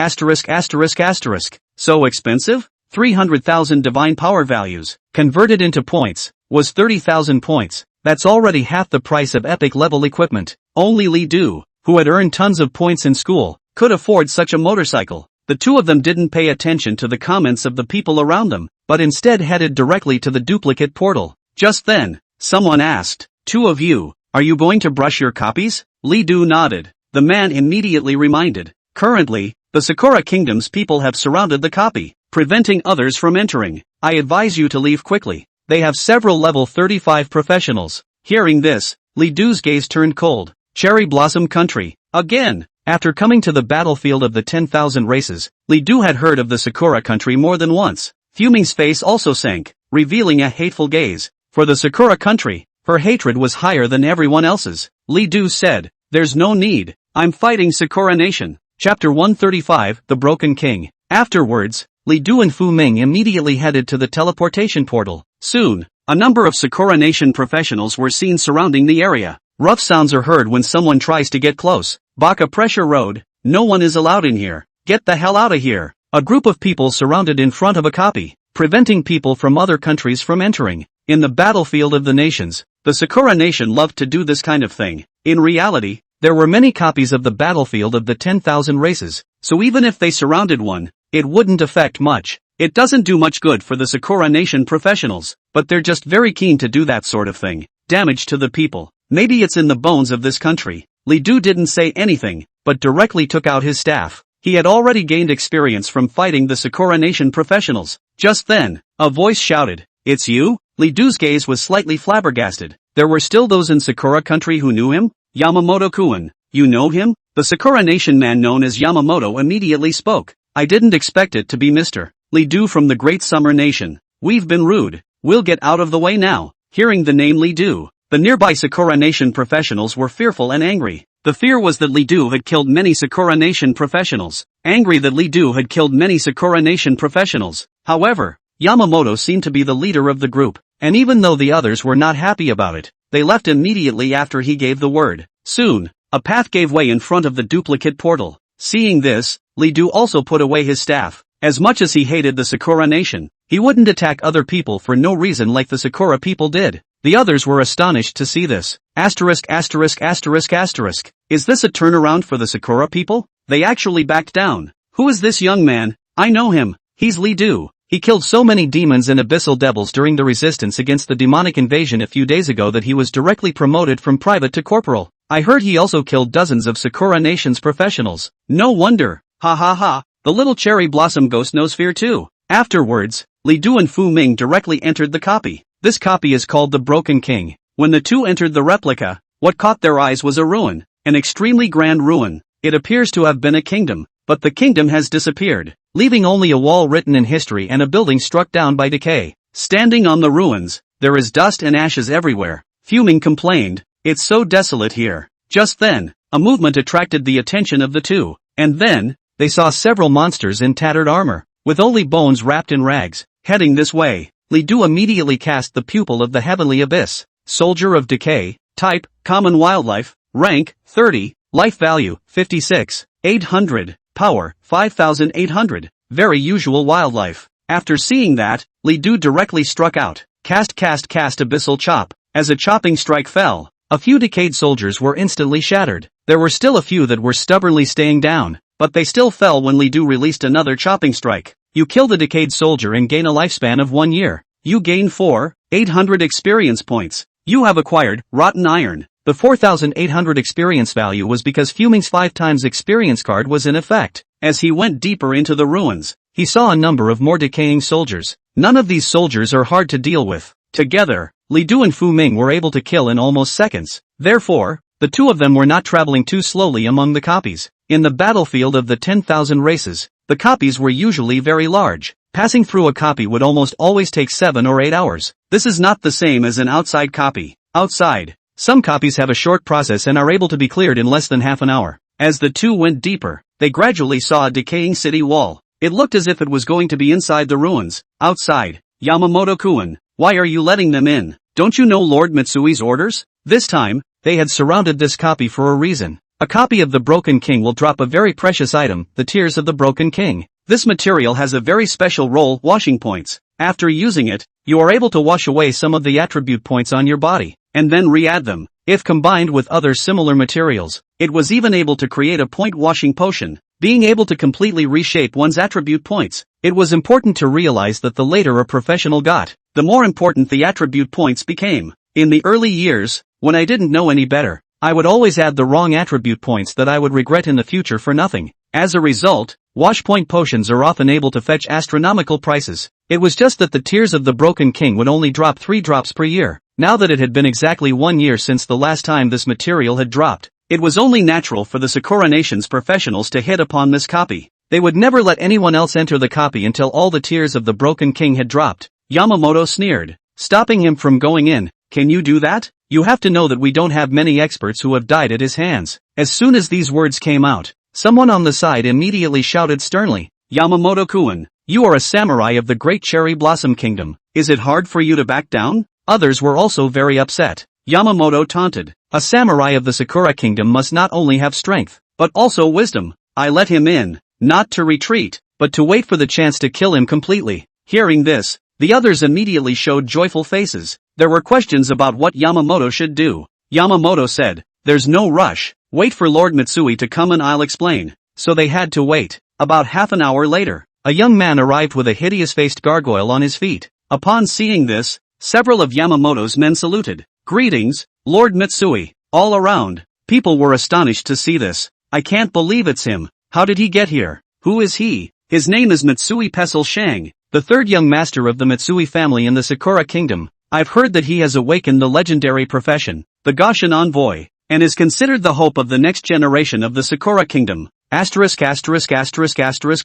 So expensive? 300,000 divine power values, converted into points, was 30,000 points. That's already half the price of epic level equipment. Only Li Du, who had earned tons of points in school, could afford such a motorcycle. The two of them didn't pay attention to the comments of the people around them, but instead headed directly to the duplicate portal. Just then, someone asked, "Two of you, are you going to brush your copies?" Li Du nodded. The man immediately reminded, "Currently, the Sakura Kingdom's people have surrounded the copy, preventing others from entering. I advise you to leave quickly. They have several level 35 professionals." Hearing this, Li Du's gaze turned cold. Cherry Blossom Country. Again. After coming to the battlefield of the 10,000 races, Li Du had heard of the Sakura country more than once. Fu Ming's face also sank, revealing a hateful gaze. For the Sakura country, her hatred was higher than everyone else's. Li Du said, "There's no need. I'm fighting Sakura Nation." Chapter 135, The Broken King. Afterwards, Li Du and Fu Ming immediately headed to the teleportation portal. Soon, a number of Sakura Nation professionals were seen surrounding the area. Rough sounds are heard when someone tries to get close. Baka Pressure Road, no one is allowed in here. Get the hell out of here. A group of people surrounded in front of a copy, preventing people from other countries from entering. In the battlefield of the nations, the Sakura Nation loved to do this kind of thing. In reality, there were many copies of the battlefield of the 10,000 races, so even if they surrounded one, it wouldn't affect much. It doesn't do much good for the Sakura Nation professionals, but they're just very keen to do that sort of thing. Damage to the people. Maybe it's in the bones of this country. Li Du didn't say anything, but directly took out his staff. He had already gained experience from fighting the Sakura Nation professionals. Just then, a voice shouted, "It's you?" Li Du's gaze was slightly flabbergasted. There were still those in Sakura country who knew him? Yamamoto-kun, you know him? The Sakura Nation man known as Yamamoto immediately spoke. "I didn't expect it to be Mr. Li Du from the Great Summer Nation. We've been rude. We'll get out of the way now." Hearing the name Li Du, the nearby Sakura Nation professionals were fearful and angry. The fear was that Li Du had killed many Sakura Nation professionals. Angry that Li Du had killed many Sakura Nation professionals. However, Yamamoto seemed to be the leader of the group, and even though the others were not happy about it, they left immediately after he gave the word. Soon, a path gave way in front of the duplicate portal. Seeing this, Li Du also put away his staff. As much as he hated the Sakura Nation, he wouldn't attack other people for no reason like the Sakura people did. The others were astonished to see this. Asterisk asterisk asterisk asterisk. Is this a turnaround for the Sakura people? They actually backed down. Who is this young man? I know him. He's Li Du. He killed so many demons and abyssal devils during the resistance against the demonic invasion a few days ago that he was directly promoted from private to corporal. I heard he also killed dozens of Sakura Nation's professionals. No wonder. Ha ha ha. The little cherry blossom ghost knows fear too. Afterwards, Li Du and Fu Ming directly entered the copy. This copy is called the Broken King. When the two entered the replica, what caught their eyes was a ruin, an extremely grand ruin. It appears to have been a kingdom, but the kingdom has disappeared, leaving only a wall written in history and a building struck down by decay. Standing on the ruins, there is dust and ashes everywhere. Fu Ming complained, "It's so desolate here." Just then, a movement attracted the attention of the two, and then, they saw several monsters in tattered armor, with only bones wrapped in rags, heading this way. Li Du immediately cast the pupil of the heavenly abyss. Soldier of Decay, type, common wildlife, rank, 30, life value, 56, 800, power, 5800, very usual wildlife. After seeing that, Li Du directly struck out, cast abyssal chop. As a chopping strike fell, a few decayed soldiers were instantly shattered. There were still a few that were stubbornly staying down, but they still fell when Li Du released another chopping strike. You kill the decayed soldier and gain a lifespan of 1 year. You gain 4,800 experience points. You have acquired Rotten Iron. The 4,800 experience value was because Fu Ming's 5 times experience card was in effect. As he went deeper into the ruins, he saw a number of more decaying soldiers. None of these soldiers are hard to deal with. Together, Li Du and Fu Ming were able to kill in almost seconds. Therefore, the two of them were not traveling too slowly among the copies. In the battlefield of the 10,000 races, the copies were usually very large. Passing through a copy would almost always take 7 or 8 hours. This is not the same as an outside copy. Outside, some copies have a short process and are able to be cleared in less than half an hour. As the two went deeper, they gradually saw a decaying city wall. It looked as if it was going to be inside the ruins. Outside, Yamamoto-kun, why are you letting them in? Don't you know Lord Mitsui's orders? This time, they had surrounded this copy for a reason. A copy of the Broken King will drop a very precious item, the Tears of the Broken King. This material has a very special role, washing points. After using it, you are able to wash away some of the attribute points on your body, and then re-add them. If combined with other similar materials, it was even able to create a point washing potion, being able to completely reshape one's attribute points. It was important to realize that the later a professional got, the more important the attribute points became. In the early years, when I didn't know any better, I would always add the wrong attribute points that I would regret in the future for nothing. As a result, wash point potions are often able to fetch astronomical prices. It was just that the Tears of the Broken King would only drop 3 drops per year. Now that it had been exactly 1 year since the last time this material had dropped, It was only natural for the Sakura Nation's professionals to hit upon this copy. They would never let anyone else enter the copy until all the tears of the broken king had dropped. Yamamoto sneered, stopping him from going in. Can you do that? You have to know that we don't have many experts who have died at his hands. As soon as these words came out, someone on the side immediately shouted sternly, Yamamoto-kun, you are a samurai of the Great Cherry Blossom Kingdom. Is it hard for you to back down? Others were also very upset. Yamamoto taunted, a samurai of the Sakura Kingdom must not only have strength, but also wisdom. I let him in, not to retreat, but to wait for the chance to kill him completely. Hearing this, the others immediately showed joyful faces. There were questions about what Yamamoto should do. Yamamoto said, there's no rush, wait for Lord Mitsui to come and I'll explain. So they had to wait. About half an hour later, a young man arrived with a hideous-faced gargoyle on his feet. Upon seeing this, several of Yamamoto's men saluted. Greetings, Lord Mitsui. All around, people were astonished to see this. I can't believe it's him. How did he get here? Who is he? His name is Mitsui Pestle Shang, the third young master of the Mitsui family in the Sakura Kingdom. I've heard that he has awakened the legendary profession, the Goshin Envoy, and is considered the hope of the next generation of the Sakura Kingdom.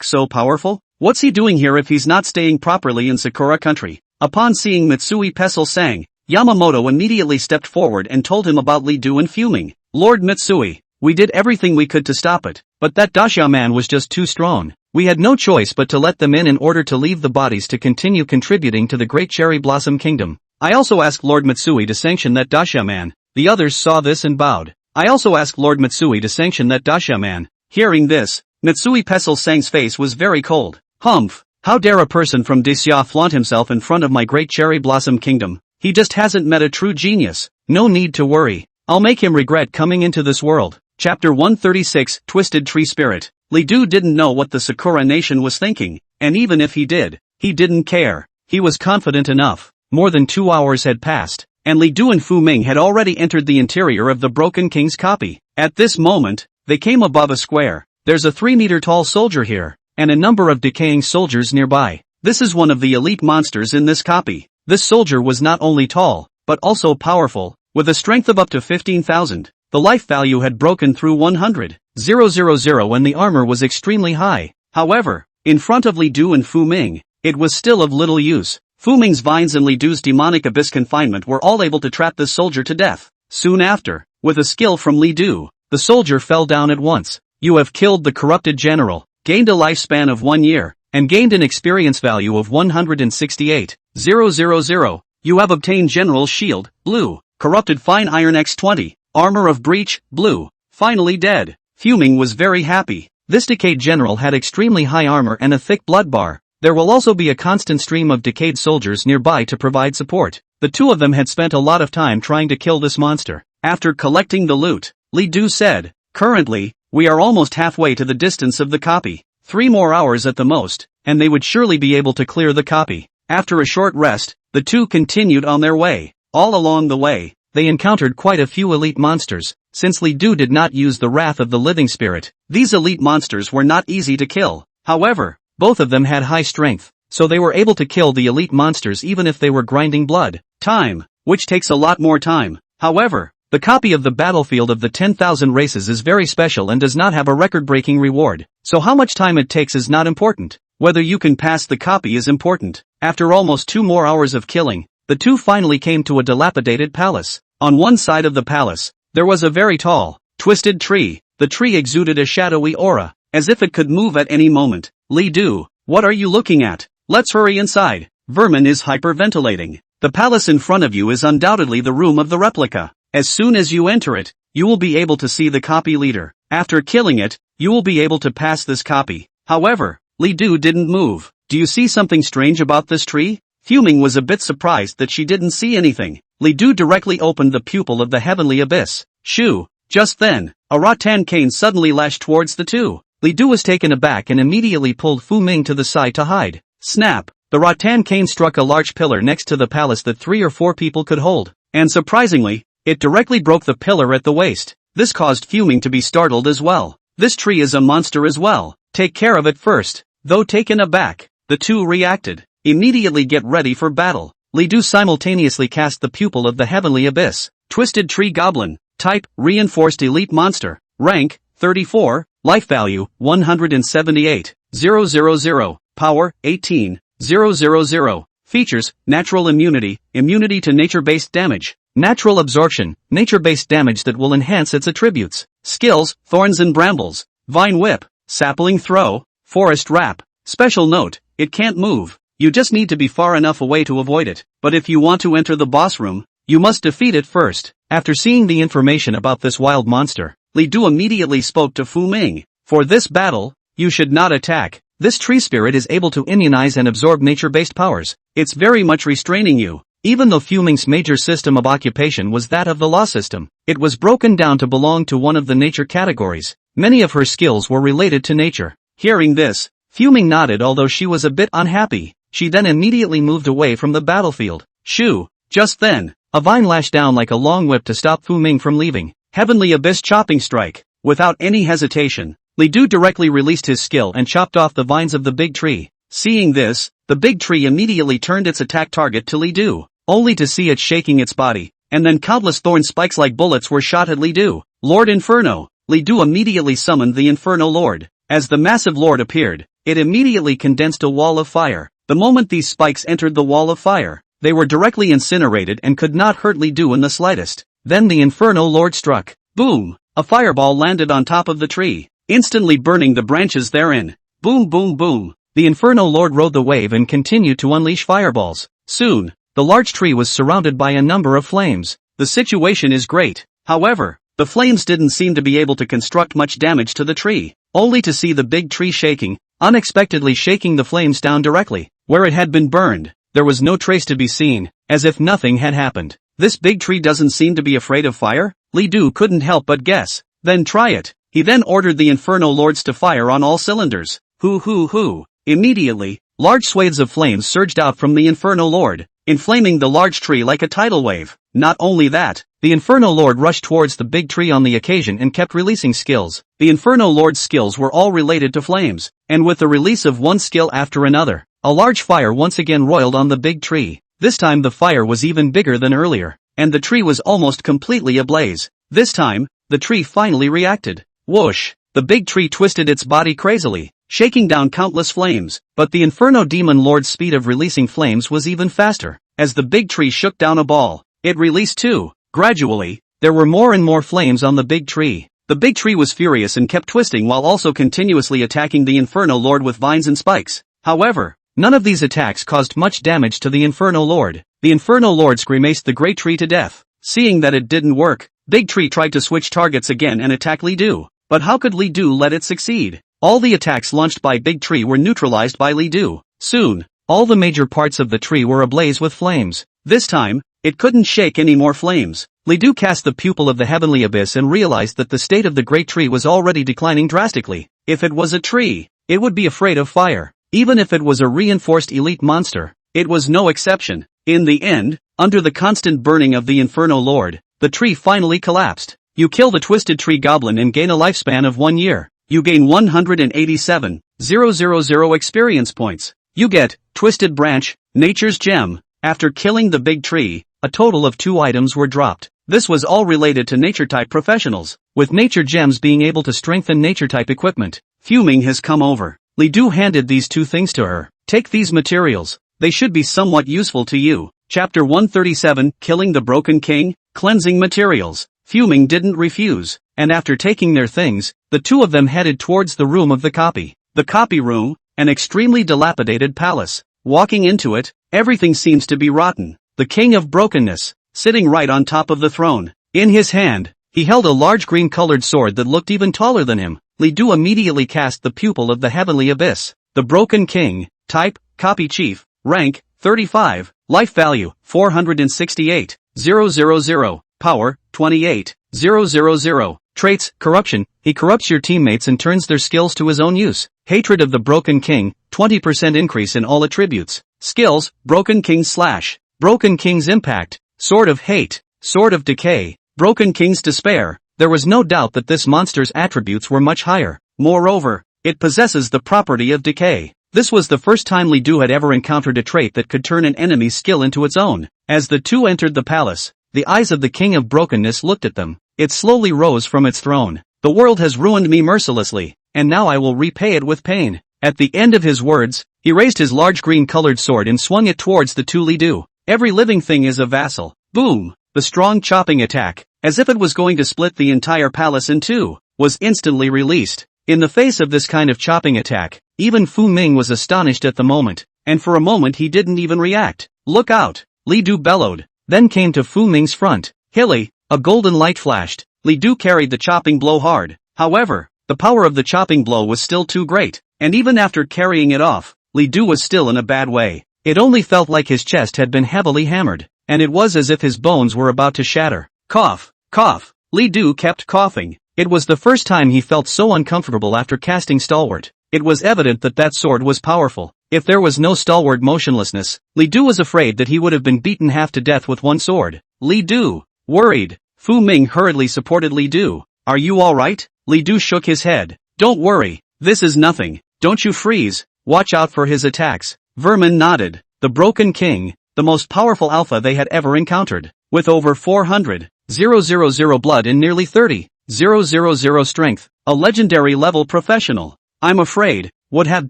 So powerful? What's he doing here if he's not staying properly in Sakura country? Upon seeing Mitsui Pestle Shang, Yamamoto immediately stepped forward and told him about Li Du and fuming. Lord Mitsui, we did everything we could to stop it, but that Dasha man was just too strong. We had no choice but to let them in order to leave the bodies to continue contributing to the Great Cherry Blossom Kingdom. I also asked Lord Mitsui to sanction that Dasha man. The others saw this and bowed. I also asked Lord Mitsui to sanction that Dasha man. Hearing this, Mitsui Pestle Shang's face was very cold. Humph, how dare a person from Desya flaunt himself in front of my Great Cherry Blossom Kingdom? He just hasn't met a true genius. No need to worry. I'll make him regret coming into this world. Chapter 136, Twisted Tree Spirit. Li Du didn't know what the Sakura Nation was thinking, and even if he did, he didn't care. He was confident enough. More than 2 hours had passed, and Li Du and Fu Ming had already entered the interior of the Broken King's copy. At this moment, they came above a square. There's a 3-meter-tall soldier here, and a number of decaying soldiers nearby. This is one of the elite monsters in this copy. This soldier was not only tall, but also powerful, with a strength of up to 15,000. The life value had broken through 100,000 and the armor was extremely high. However, in front of Li Du and Fu Ming, it was still of little use. Fu Ming's vines and Li Du's demonic abyss confinement were all able to trap this soldier to death. Soon after, with a skill from Li Du, the soldier fell down at once. You have killed the corrupted general, gained a lifespan of 1 year, and gained an experience value of 168,000. You have obtained General's Shield, blue, corrupted fine iron X20, armor of breach, blue, finally dead. Fu Ming was very happy. This decayed general had extremely high armor and a thick blood bar. There will also be a constant stream of decayed soldiers nearby to provide support. The two of them had spent a lot of time trying to kill this monster. After collecting the loot, Li Du said, currently, we are almost halfway to the distance of the copy. 3 more hours at the most, and they would surely be able to clear the copy. After a short rest, the two continued on their way. All along the way, they encountered quite a few elite monsters. Since Li Du did not use the Wrath of the Living Spirit, these elite monsters were not easy to kill. However, both of them had high strength, so they were able to kill the elite monsters even if they were grinding blood. Time, which takes a lot more time. However, the copy of the Battlefield of the 10,000 Races is very special and does not have a record-breaking reward, so how much time it takes is not important. Whether you can pass the copy is important. After almost 2 more hours of killing, the two finally came to a dilapidated palace. On one side of the palace, there was a very tall, twisted tree. The tree exuded a shadowy aura, as if it could move at any moment. Li Du, what are you looking at? Let's hurry inside. Vermin is hyperventilating. The palace in front of you is undoubtedly the room of the replica. As soon as you enter it, you will be able to see the copy leader. After killing it, you will be able to pass this copy. However, Li Du didn't move. Do you see something strange about this tree? Fu Ming was a bit surprised that she didn't see anything. Li Du directly opened the pupil of the heavenly abyss. Shoo! Just then, a rattan cane suddenly lashed towards the two. Li Du was taken aback and immediately pulled Fu Ming to the side to hide. Snap! The rattan cane struck a large pillar next to the palace that 3 or 4 people could hold. And surprisingly, it directly broke the pillar at the waist. This caused Fu Ming to be startled as well. This tree is a monster as well. Take care of it first. Though taken aback, the two reacted. Immediately get ready for battle. Li Du simultaneously cast the pupil of the heavenly abyss. Twisted Tree Goblin. Type, reinforced elite monster. Rank, 34. Life value, 178. 000. Power, 18. 000. Features, natural immunity, immunity to nature-based damage. Natural absorption, nature-based damage that will enhance its attributes. Skills, thorns and brambles. Vine whip, sapling throw, forest wrap. Special note, it can't move. You just need to be far enough away to avoid it. But if you want to enter the boss room, you must defeat it first. After seeing the information about this wild monster, Li Du immediately spoke to Fu Ming. For this battle, you should not attack. This tree spirit is able to immunize and absorb nature-based powers. It's very much restraining you. Even though Fu Ming's major system of occupation was that of the law system, it was broken down to belong to one of the nature categories. Many of her skills were related to nature. Hearing this, Fu Ming nodded, although she was a bit unhappy. She then immediately moved away from the battlefield. Shoo! Just then, a vine lashed down like a long whip to stop Fu Ming from leaving. Heavenly Abyss Chopping Strike. Without any hesitation, Li Du directly released his skill and chopped off the vines of the big tree. Seeing this, the big tree immediately turned its attack target to Li Du, only to see it shaking its body, and then countless thorn spikes like bullets were shot at Li Du. Lord Inferno. Li Du immediately summoned the Inferno Lord. As the massive lord appeared, it immediately condensed a wall of fire. The moment these spikes entered the wall of fire, they were directly incinerated and could not hurt Li Du in the slightest. Then the Inferno Lord struck. Boom! A fireball landed on top of the tree, instantly burning the branches therein. Boom boom boom! The Inferno Lord rode the wave and continued to unleash fireballs. Soon, the large tree was surrounded by a number of flames. The situation is great. However, the flames didn't seem to be able to construct much damage to the tree, only to see the big tree shaking, unexpectedly shaking the flames down directly where it had been burned. There was no trace to be seen, as if nothing had happened. This big tree doesn't seem to be afraid of fire? Li Du couldn't help but guess. Then try it. He then ordered the Inferno Lords to fire on all cylinders. Hoo. Immediately, large swathes of flames surged out from the Inferno Lord, inflaming the large tree like a tidal wave. Not only that, the Inferno Lord rushed towards the big tree on the occasion and kept releasing skills. The Inferno Lord's skills were all related to flames, and with the release of one skill after another, a large fire once again roiled on the big tree. This time the fire was even bigger than earlier, and the tree was almost completely ablaze. This time, the tree finally reacted. Whoosh! The big tree twisted its body crazily, shaking down countless flames, but the Inferno Demon Lord's speed of releasing flames was even faster. As the big tree shook down a ball, it released too. Gradually, there were more and more flames on the big tree. The big tree was furious and kept twisting while also continuously attacking the Inferno Lord with vines and spikes. However, none of these attacks caused much damage to the Inferno Lord. The Inferno Lord grimaced the great tree to death. Seeing that it didn't work, Big Tree tried to switch targets again and attack Li Du. But how could Li Du let it succeed? All the attacks launched by Big Tree were neutralized by Li Du. Soon, all the major parts of the tree were ablaze with flames. This time, it couldn't shake any more flames. Li Du cast the pupil of the heavenly abyss and realized that the state of the great tree was already declining drastically. If it was a tree, it would be afraid of fire. Even if it was a reinforced elite monster, it was no exception. In the end, under the constant burning of the Inferno Lord, the tree finally collapsed. You kill the twisted tree goblin and gain a lifespan of 1 year. You gain 187,000 experience points. You get Twisted Branch, Nature's Gem. After killing the big tree, a total of 2 items were dropped. This was all related to nature-type professionals, with nature gems being able to strengthen nature-type equipment. Fuming has come over. Li Du handed these 2 things to her. Take these materials. They should be somewhat useful to you. Chapter 137, Killing the Broken King, Cleansing Materials. Fuming didn't refuse, and after taking their things, the 2 of them headed towards the room of the copy. The copy room, an extremely dilapidated palace. Walking into it, everything seems to be rotten. The King of Brokenness, sitting right on top of the throne. In his hand, he held a large green-colored sword that looked even taller than him. Li Du immediately cast the pupil of the heavenly abyss. The Broken King. Type, Copy Chief. Rank, 35. Life value, 468. 000. Power, 28. 000. Traits, Corruption. He corrupts your teammates and turns their skills to his own use. Hatred of the Broken King, 20% increase in all attributes. Skills, Broken King's Slash. Broken King's Impact. Sword of Hate. Sword of Decay. Broken King's Despair. There was no doubt that this monster's attributes were much higher. Moreover, it possesses the property of decay. This was the first time Li Du had ever encountered a trait that could turn an enemy's skill into its own. As the 2 entered the palace, the eyes of the King of Brokenness looked at them. It slowly rose from its throne. The world has ruined me mercilessly, and now I will repay it with pain. At the end of his words, he raised his large green-colored sword and swung it towards the two Li-Du. Every living thing is a vassal. Boom! The strong chopping attack, as if it was going to split the entire palace in two, was instantly released. In the face of this kind of chopping attack, even Fu Ming was astonished at the moment, and for a moment he didn't even react. Look out! Li-Du bellowed, then came to Fu Ming's front. Hilly, a golden light flashed. Li-Du carried the chopping blow hard. However, the power of the chopping blow was still too great, and even after carrying it off, Li-Du was still in a bad way. It only felt like his chest had been heavily hammered, and it was as if his bones were about to shatter. Cough, cough. Li-Du kept coughing. It was the first time he felt so uncomfortable after casting Stalwart. It was evident that that sword was powerful. If there was no Stalwart motionlessness, Li-Du was afraid that he would have been beaten half to death with one sword. Li-Du, worried. Fu Ming hurriedly supported Li-Du. Are you alright? Li-Du shook his head. Don't worry, this is nothing. Don't you freeze. Watch out for his attacks. Vermin nodded. The Broken King, the most powerful alpha they had ever encountered, with over 400,000 blood and nearly 30,000 strength, a legendary level professional. I'm afraid, would have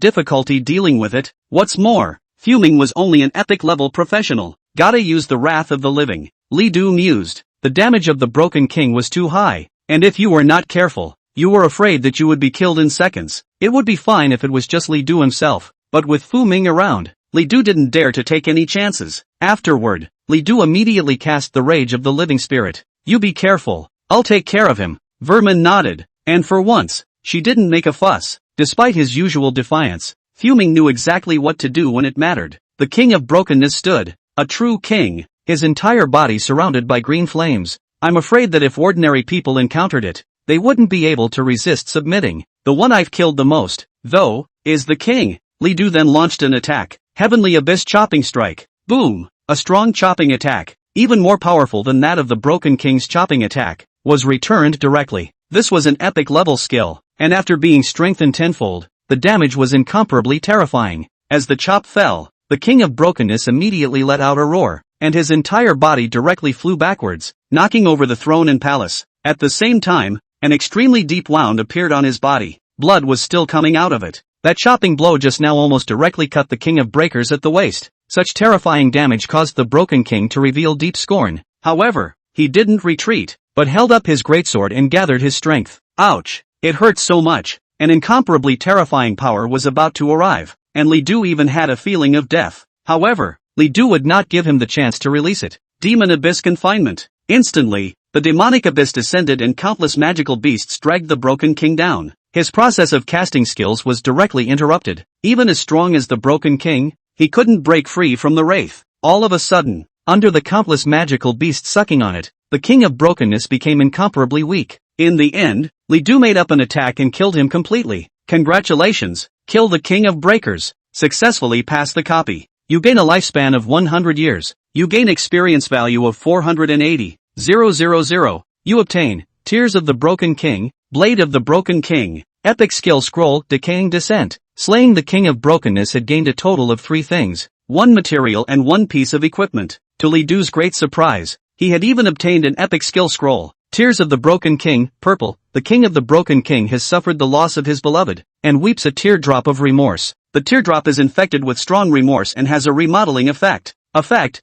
difficulty dealing with it. What's more, Fu Ming was only an epic level professional. Gotta use the wrath of the living. Li-Du mused. The damage of the Broken King was too high, and if you were not careful, you were afraid that you would be killed in seconds. It would be fine if it was just Li-Du himself, but with Fu Ming around, Li-Du didn't dare to take any chances. Afterward, Li-Du immediately cast the Rage of the Living Spirit. You be careful, I'll take care of him. Vermin nodded, and for once, she didn't make a fuss. Despite his usual defiance, Fu Ming knew exactly what to do when it mattered. The King of Brokenness stood, a true king, his entire body surrounded by green flames. I'm afraid that if ordinary people encountered it, they wouldn't be able to resist submitting. The one I've killed the most, though, is the king. Li-Du then launched an attack. Heavenly Abyss Chopping Strike. Boom! A strong chopping attack, even more powerful than that of the Broken King's chopping attack, was returned directly. This was an epic level skill, and after being strengthened tenfold, the damage was incomparably terrifying. As the chop fell, the King of Brokenness immediately let out a roar, and his entire body directly flew backwards, knocking over the throne and palace. At the same time, an extremely deep wound appeared on his body. Blood was still coming out of it. That chopping blow just now almost directly cut the King of Breakers at the waist. Such terrifying damage caused the Broken King to reveal deep scorn. However, he didn't retreat, but held up his greatsword and gathered his strength. Ouch! It hurt so much. An incomparably terrifying power was about to arrive, and Li-Du even had a feeling of death. However, Li-Du would not give him the chance to release it. Demon Abyss Confinement. Instantly, the demonic abyss descended and countless magical beasts dragged the Broken King down. His process of casting skills was directly interrupted. Even as strong as the Broken King, he couldn't break free from the wraith. All of a sudden, under the countless magical beasts sucking on it, the King of Brokenness became incomparably weak. In the end, Li-Du made up an attack and killed him completely. Congratulations, kill the King of Breakers. Successfully pass the copy. You gain a lifespan of 100 years. You gain experience value of 480,000. You obtain Tears of the Broken King, Blade of the Broken King, Epic Skill Scroll, Decaying Descent. Slaying the King of Brokenness had gained a total of 3 things, 1 material and 1 piece of equipment. To Li-Du's great surprise, he had even obtained an Epic Skill Scroll. Tears of the Broken King, purple. The King of the Broken King has suffered the loss of his beloved, and weeps a teardrop of remorse. The teardrop is infected with strong remorse and has a remodeling effect.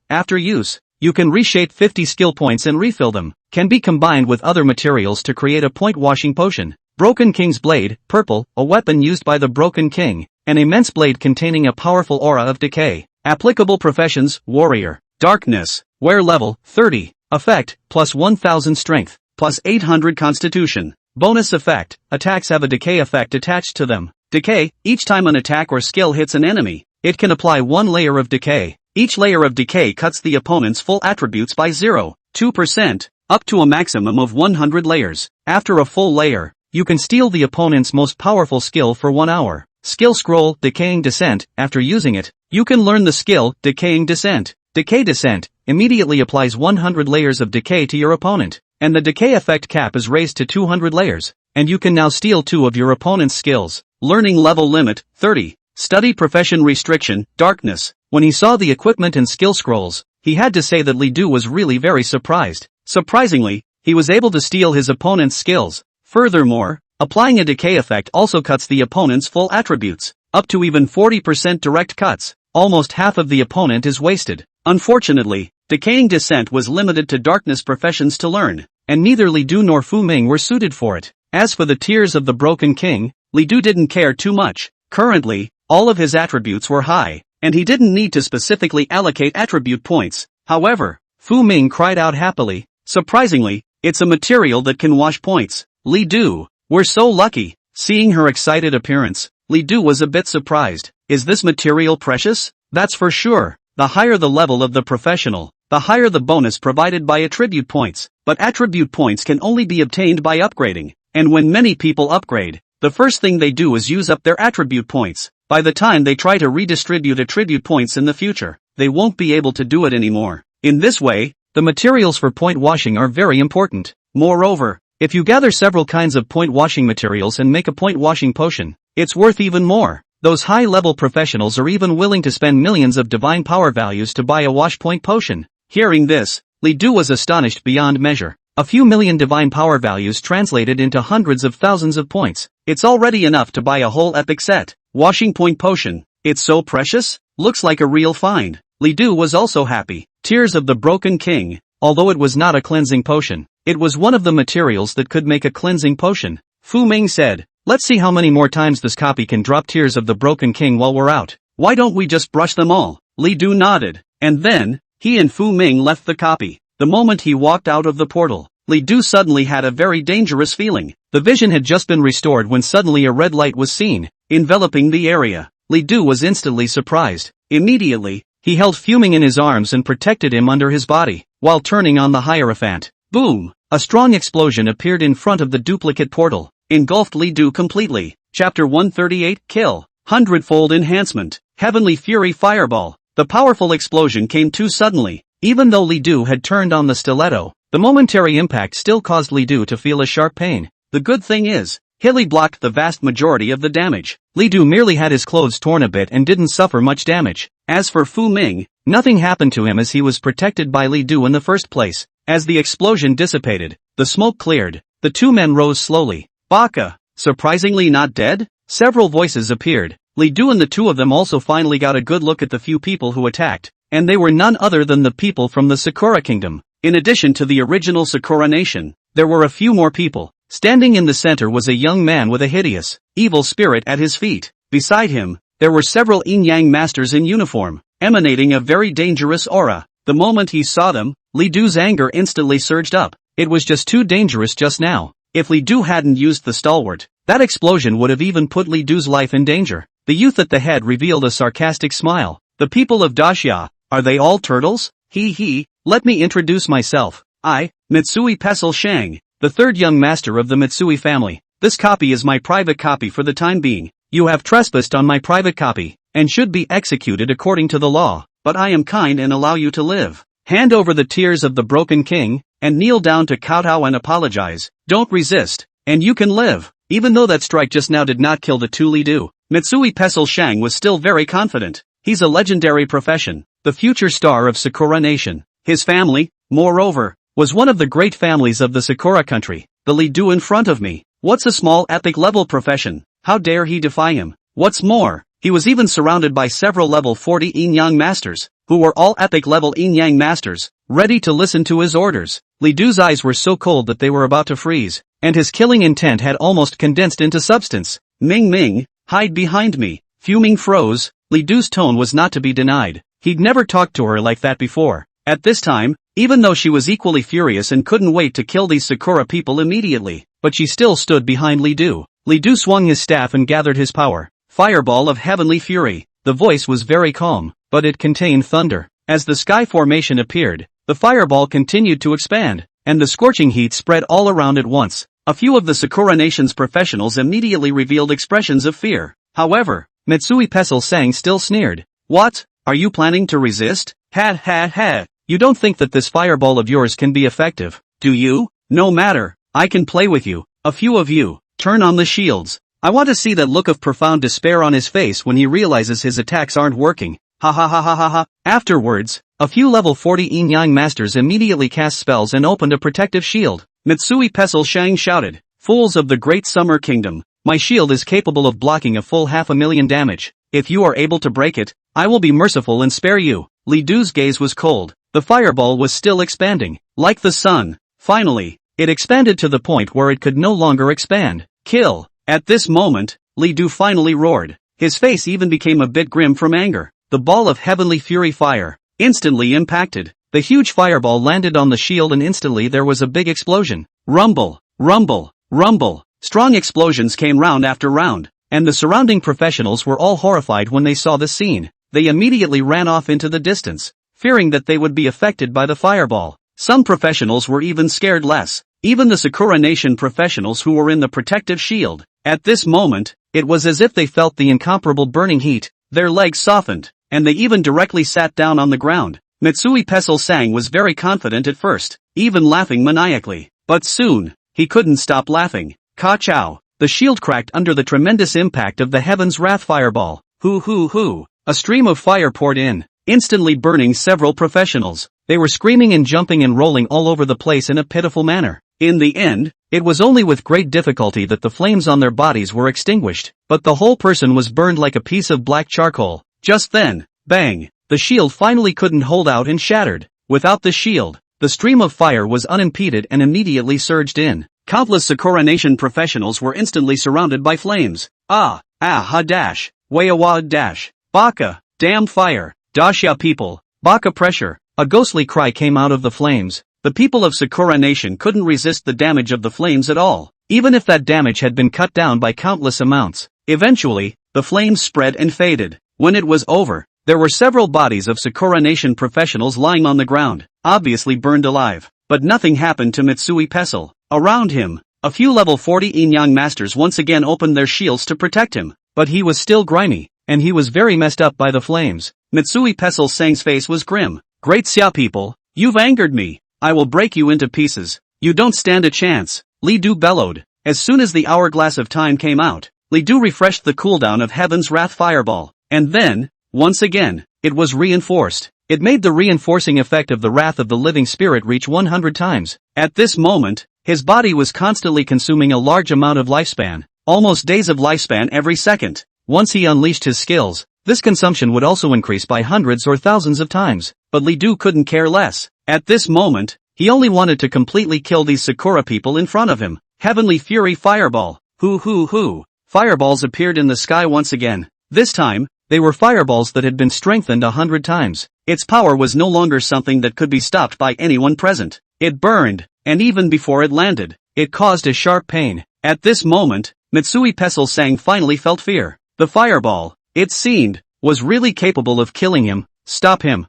After use, you can reshape 50 skill points and refill them. Can be combined with other materials to create a point-washing potion. Broken King's Blade, purple, a weapon used by the Broken King, an immense blade containing a powerful aura of decay. Applicable professions, warrior. Darkness, wear level, 30. Effect, plus 1000 strength, plus 800 constitution. Bonus effect, attacks have a decay effect attached to them. Decay, each time an attack or skill hits an enemy, it can apply 1 layer of decay. Each layer of decay cuts the opponent's full attributes by 0.2%, up to a maximum of 100 layers. After a full layer, you can steal the opponent's most powerful skill for 1 hour. Skill Scroll, Decaying Descent. After using it, you can learn the skill, Decaying Descent. Decay Descent immediately applies 100 layers of decay to your opponent, and the decay effect cap is raised to 200 layers, and you can now steal 2 of your opponent's skills. Learning level limit, 30. Study profession restriction, darkness. When he saw the equipment and skill scrolls, he had to say that Li-Du was really very surprised. Surprisingly, he was able to steal his opponent's skills. Furthermore, applying a decay effect also cuts the opponent's full attributes, up to even 40% direct cuts. Almost half of the opponent is wasted. Unfortunately, decaying descent was limited to darkness professions to learn, and neither Li Du nor Fu Ming were suited for it. As for the tears of the Broken King, Li Du didn't care too much. Currently, all of his attributes were high, and he didn't need to specifically allocate attribute points. However, Fu Ming cried out happily. Surprisingly, it's a material that can wash points. Li Du, we're so lucky. Seeing her excited appearance, Li Du was a bit surprised. Is this material precious? That's for sure. The higher the level of the professional, the higher the bonus provided by attribute points. But attribute points can only be obtained by upgrading. And when many people upgrade, the first thing they do is use up their attribute points. By the time they try to redistribute attribute points in the future, they won't be able to do it anymore. In this way, the materials for point washing are very important. Moreover, if you gather several kinds of point washing materials and make a point washing potion, it's worth even more. Those high-level professionals are even willing to spend millions of divine power values to buy a wash point potion. Hearing this, Li Du was astonished beyond measure. A few million divine power values translated into hundreds of thousands of points. It's already enough to buy a whole epic set. Washing point potion. It's so precious? Looks like a real find. Li Du was also happy. Tears of the Broken King. Although it was not a cleansing potion, it was one of the materials that could make a cleansing potion. Fu Ming said, let's see how many more times this copy can drop Tears of the Broken King while we're out. Why don't we just brush them all? Li Du nodded. And then, he and Fu Ming left the copy. The moment he walked out of the portal, Li Du suddenly had a very dangerous feeling. The vision had just been restored when suddenly a red light was seen, enveloping the area. Li Du was instantly surprised. Immediately, he held Fu Ming in his arms and protected him under his body, while turning on the Hierophant. Boom! A strong explosion appeared in front of the duplicate portal, engulfed Li Du completely. Chapter 138, Kill. Hundredfold Enhancement. Heavenly Fury Fireball. The powerful explosion came too suddenly. Even though Li Du had turned on the stiletto, the momentary impact still caused Li Du to feel a sharp pain. The good thing is, Hilly blocked the vast majority of the damage. Li Du merely had his clothes torn a bit and didn't suffer much damage. As for Fu Ming, nothing happened to him as he was protected by Li Du in the first place. As the explosion dissipated, the smoke cleared. The two men rose slowly. Baka, surprisingly not dead? Several voices appeared. Li Du and the two of them also finally got a good look at the few people who attacked, and they were none other than the people from the Sakura Kingdom. In addition to the original Sakura Nation, there were a few more people. Standing in the center was a young man with a hideous, evil spirit at his feet. Beside him, there were several yin-yang masters in uniform, emanating a very dangerous aura. The moment he saw them, Li Du's anger instantly surged up. It was just too dangerous just now. If Li Du hadn't used the stalwart, that explosion would have even put Li Du's life in danger. The youth at the head revealed a sarcastic smile. The people of Daxia, are they all turtles? He, let me introduce myself. I, Mitsui Pestle Shang, the third young master of the Mitsui family. This copy is my private copy for the time being. You have trespassed on my private copy, and should be executed according to the law, but I am kind and allow you to live. Hand over the Tears of the Broken King, and kneel down to kowtow and apologize. Don't resist, and you can live. Even though that strike just now did not kill the two Li Du, Mitsui Pestle Shang was still very confident. He's a legendary profession, the future star of Sakura Nation. His family, moreover, was one of the great families of the Sakura country. The Li Du in front of me. What's a small epic level profession? How dare he defy him? What's more, he was even surrounded by several level 40 yin-yang masters, who were all epic level yin-yang masters, ready to listen to his orders. Li Du's eyes were so cold that they were about to freeze, and his killing intent had almost condensed into substance. Ming, hide behind me. Fu Ming froze. Li Du's tone was not to be denied. He'd never talked to her like that before. At this time, even though she was equally furious and couldn't wait to kill these Sakura people immediately, but she still stood behind Li Du. Li Du swung his staff and gathered his power. Fireball of Heavenly Fury. The voice was very calm, but it contained thunder. As the sky formation appeared, the fireball continued to expand, and the scorching heat spread all around at once. A few of the Sakura Nation's professionals immediately revealed expressions of fear. However, Mitsui Pestle Shang still sneered. What? Are you planning to resist? Ha. You don't think that this fireball of yours can be effective, do you? No matter, I can play with you. A few of you, turn on the shields. I want to see that look of profound despair on his face when he realizes his attacks aren't working. Ha. Afterwards, a few level 40 yin-yang masters immediately cast spells and opened a protective shield. Mitsui Pestle Shang shouted. Fools of the Great Summer Kingdom, my shield is capable of blocking a full 500,000 damage. If you are able to break it, I will be merciful and spare you. Li Du's gaze was cold. The fireball was still expanding. Like the sun. Finally, it expanded to the point where it could no longer expand. Kill. At this moment, Li Du finally roared. His face even became a bit grim from anger. The ball of heavenly fury fire instantly impacted. The huge fireball landed on the shield and instantly there was a big explosion. Rumble, rumble, rumble. Strong explosions came round after round, and the surrounding professionals were all horrified when they saw the scene. They immediately ran off into the distance, fearing that they would be affected by the fireball. Some professionals were even scared less. Even the Sakura Nation professionals who were in the protective shield. At this moment, it was as if they felt the incomparable burning heat. Their legs softened, and they even directly sat down on the ground. Mitsui Pestle Sang was very confident at first, even laughing maniacally. But soon, he couldn't stop laughing. Ka-chow! The shield cracked under the tremendous impact of the Heaven's Wrath fireball. Hoo! A stream of fire poured in, instantly burning several professionals. They were screaming and jumping and rolling all over the place in a pitiful manner. In the end, it was only with great difficulty that the flames on their bodies were extinguished, but the whole person was burned like a piece of black charcoal. Just then, bang! The shield finally couldn't hold out and shattered. Without the shield, the stream of fire was unimpeded and immediately surged in. Countless Sakura Nation professionals were instantly surrounded by flames. Dash, Wayawa dash, Baka, damn fire, Dacia people, Baka pressure. A ghostly cry came out of the flames. The people of Sakura Nation couldn't resist the damage of the flames at all, even if that damage had been cut down by countless amounts. Eventually, the flames spread and faded. When it was over, there were several bodies of Sakura Nation professionals lying on the ground, obviously burned alive. But nothing happened to Mitsui Pestle. Around him, a few level 40 Yin-Yang masters once again opened their shields to protect him. But he was still grimy, and he was very messed up by the flames. Mitsui Pestle Sang's face was grim. Great Xia people, you've angered me. I will break you into pieces. You don't stand a chance. Li Du bellowed. As soon as the hourglass of time came out, Li Du refreshed the cooldown of Heaven's Wrath fireball. And then, once again, it was reinforced. It made the reinforcing effect of the wrath of the living spirit reach 100 times. At this moment, his body was constantly consuming a large amount of lifespan, almost days of lifespan every second. Once he unleashed his skills, this consumption would also increase by hundreds or thousands of times. But Li Du couldn't care less. At this moment, he only wanted to completely kill these Sakura people in front of him. Heavenly Fury Fireball. Hoo. Fireballs appeared in the sky once again. This time, they were fireballs that had been strengthened 100 times. Its power was no longer something that could be stopped by anyone present. It burned, and even before it landed, it caused a sharp pain. At this moment, Mitsui Pestle Sang finally felt fear. The fireball, it seemed, was really capable of killing him. Stop him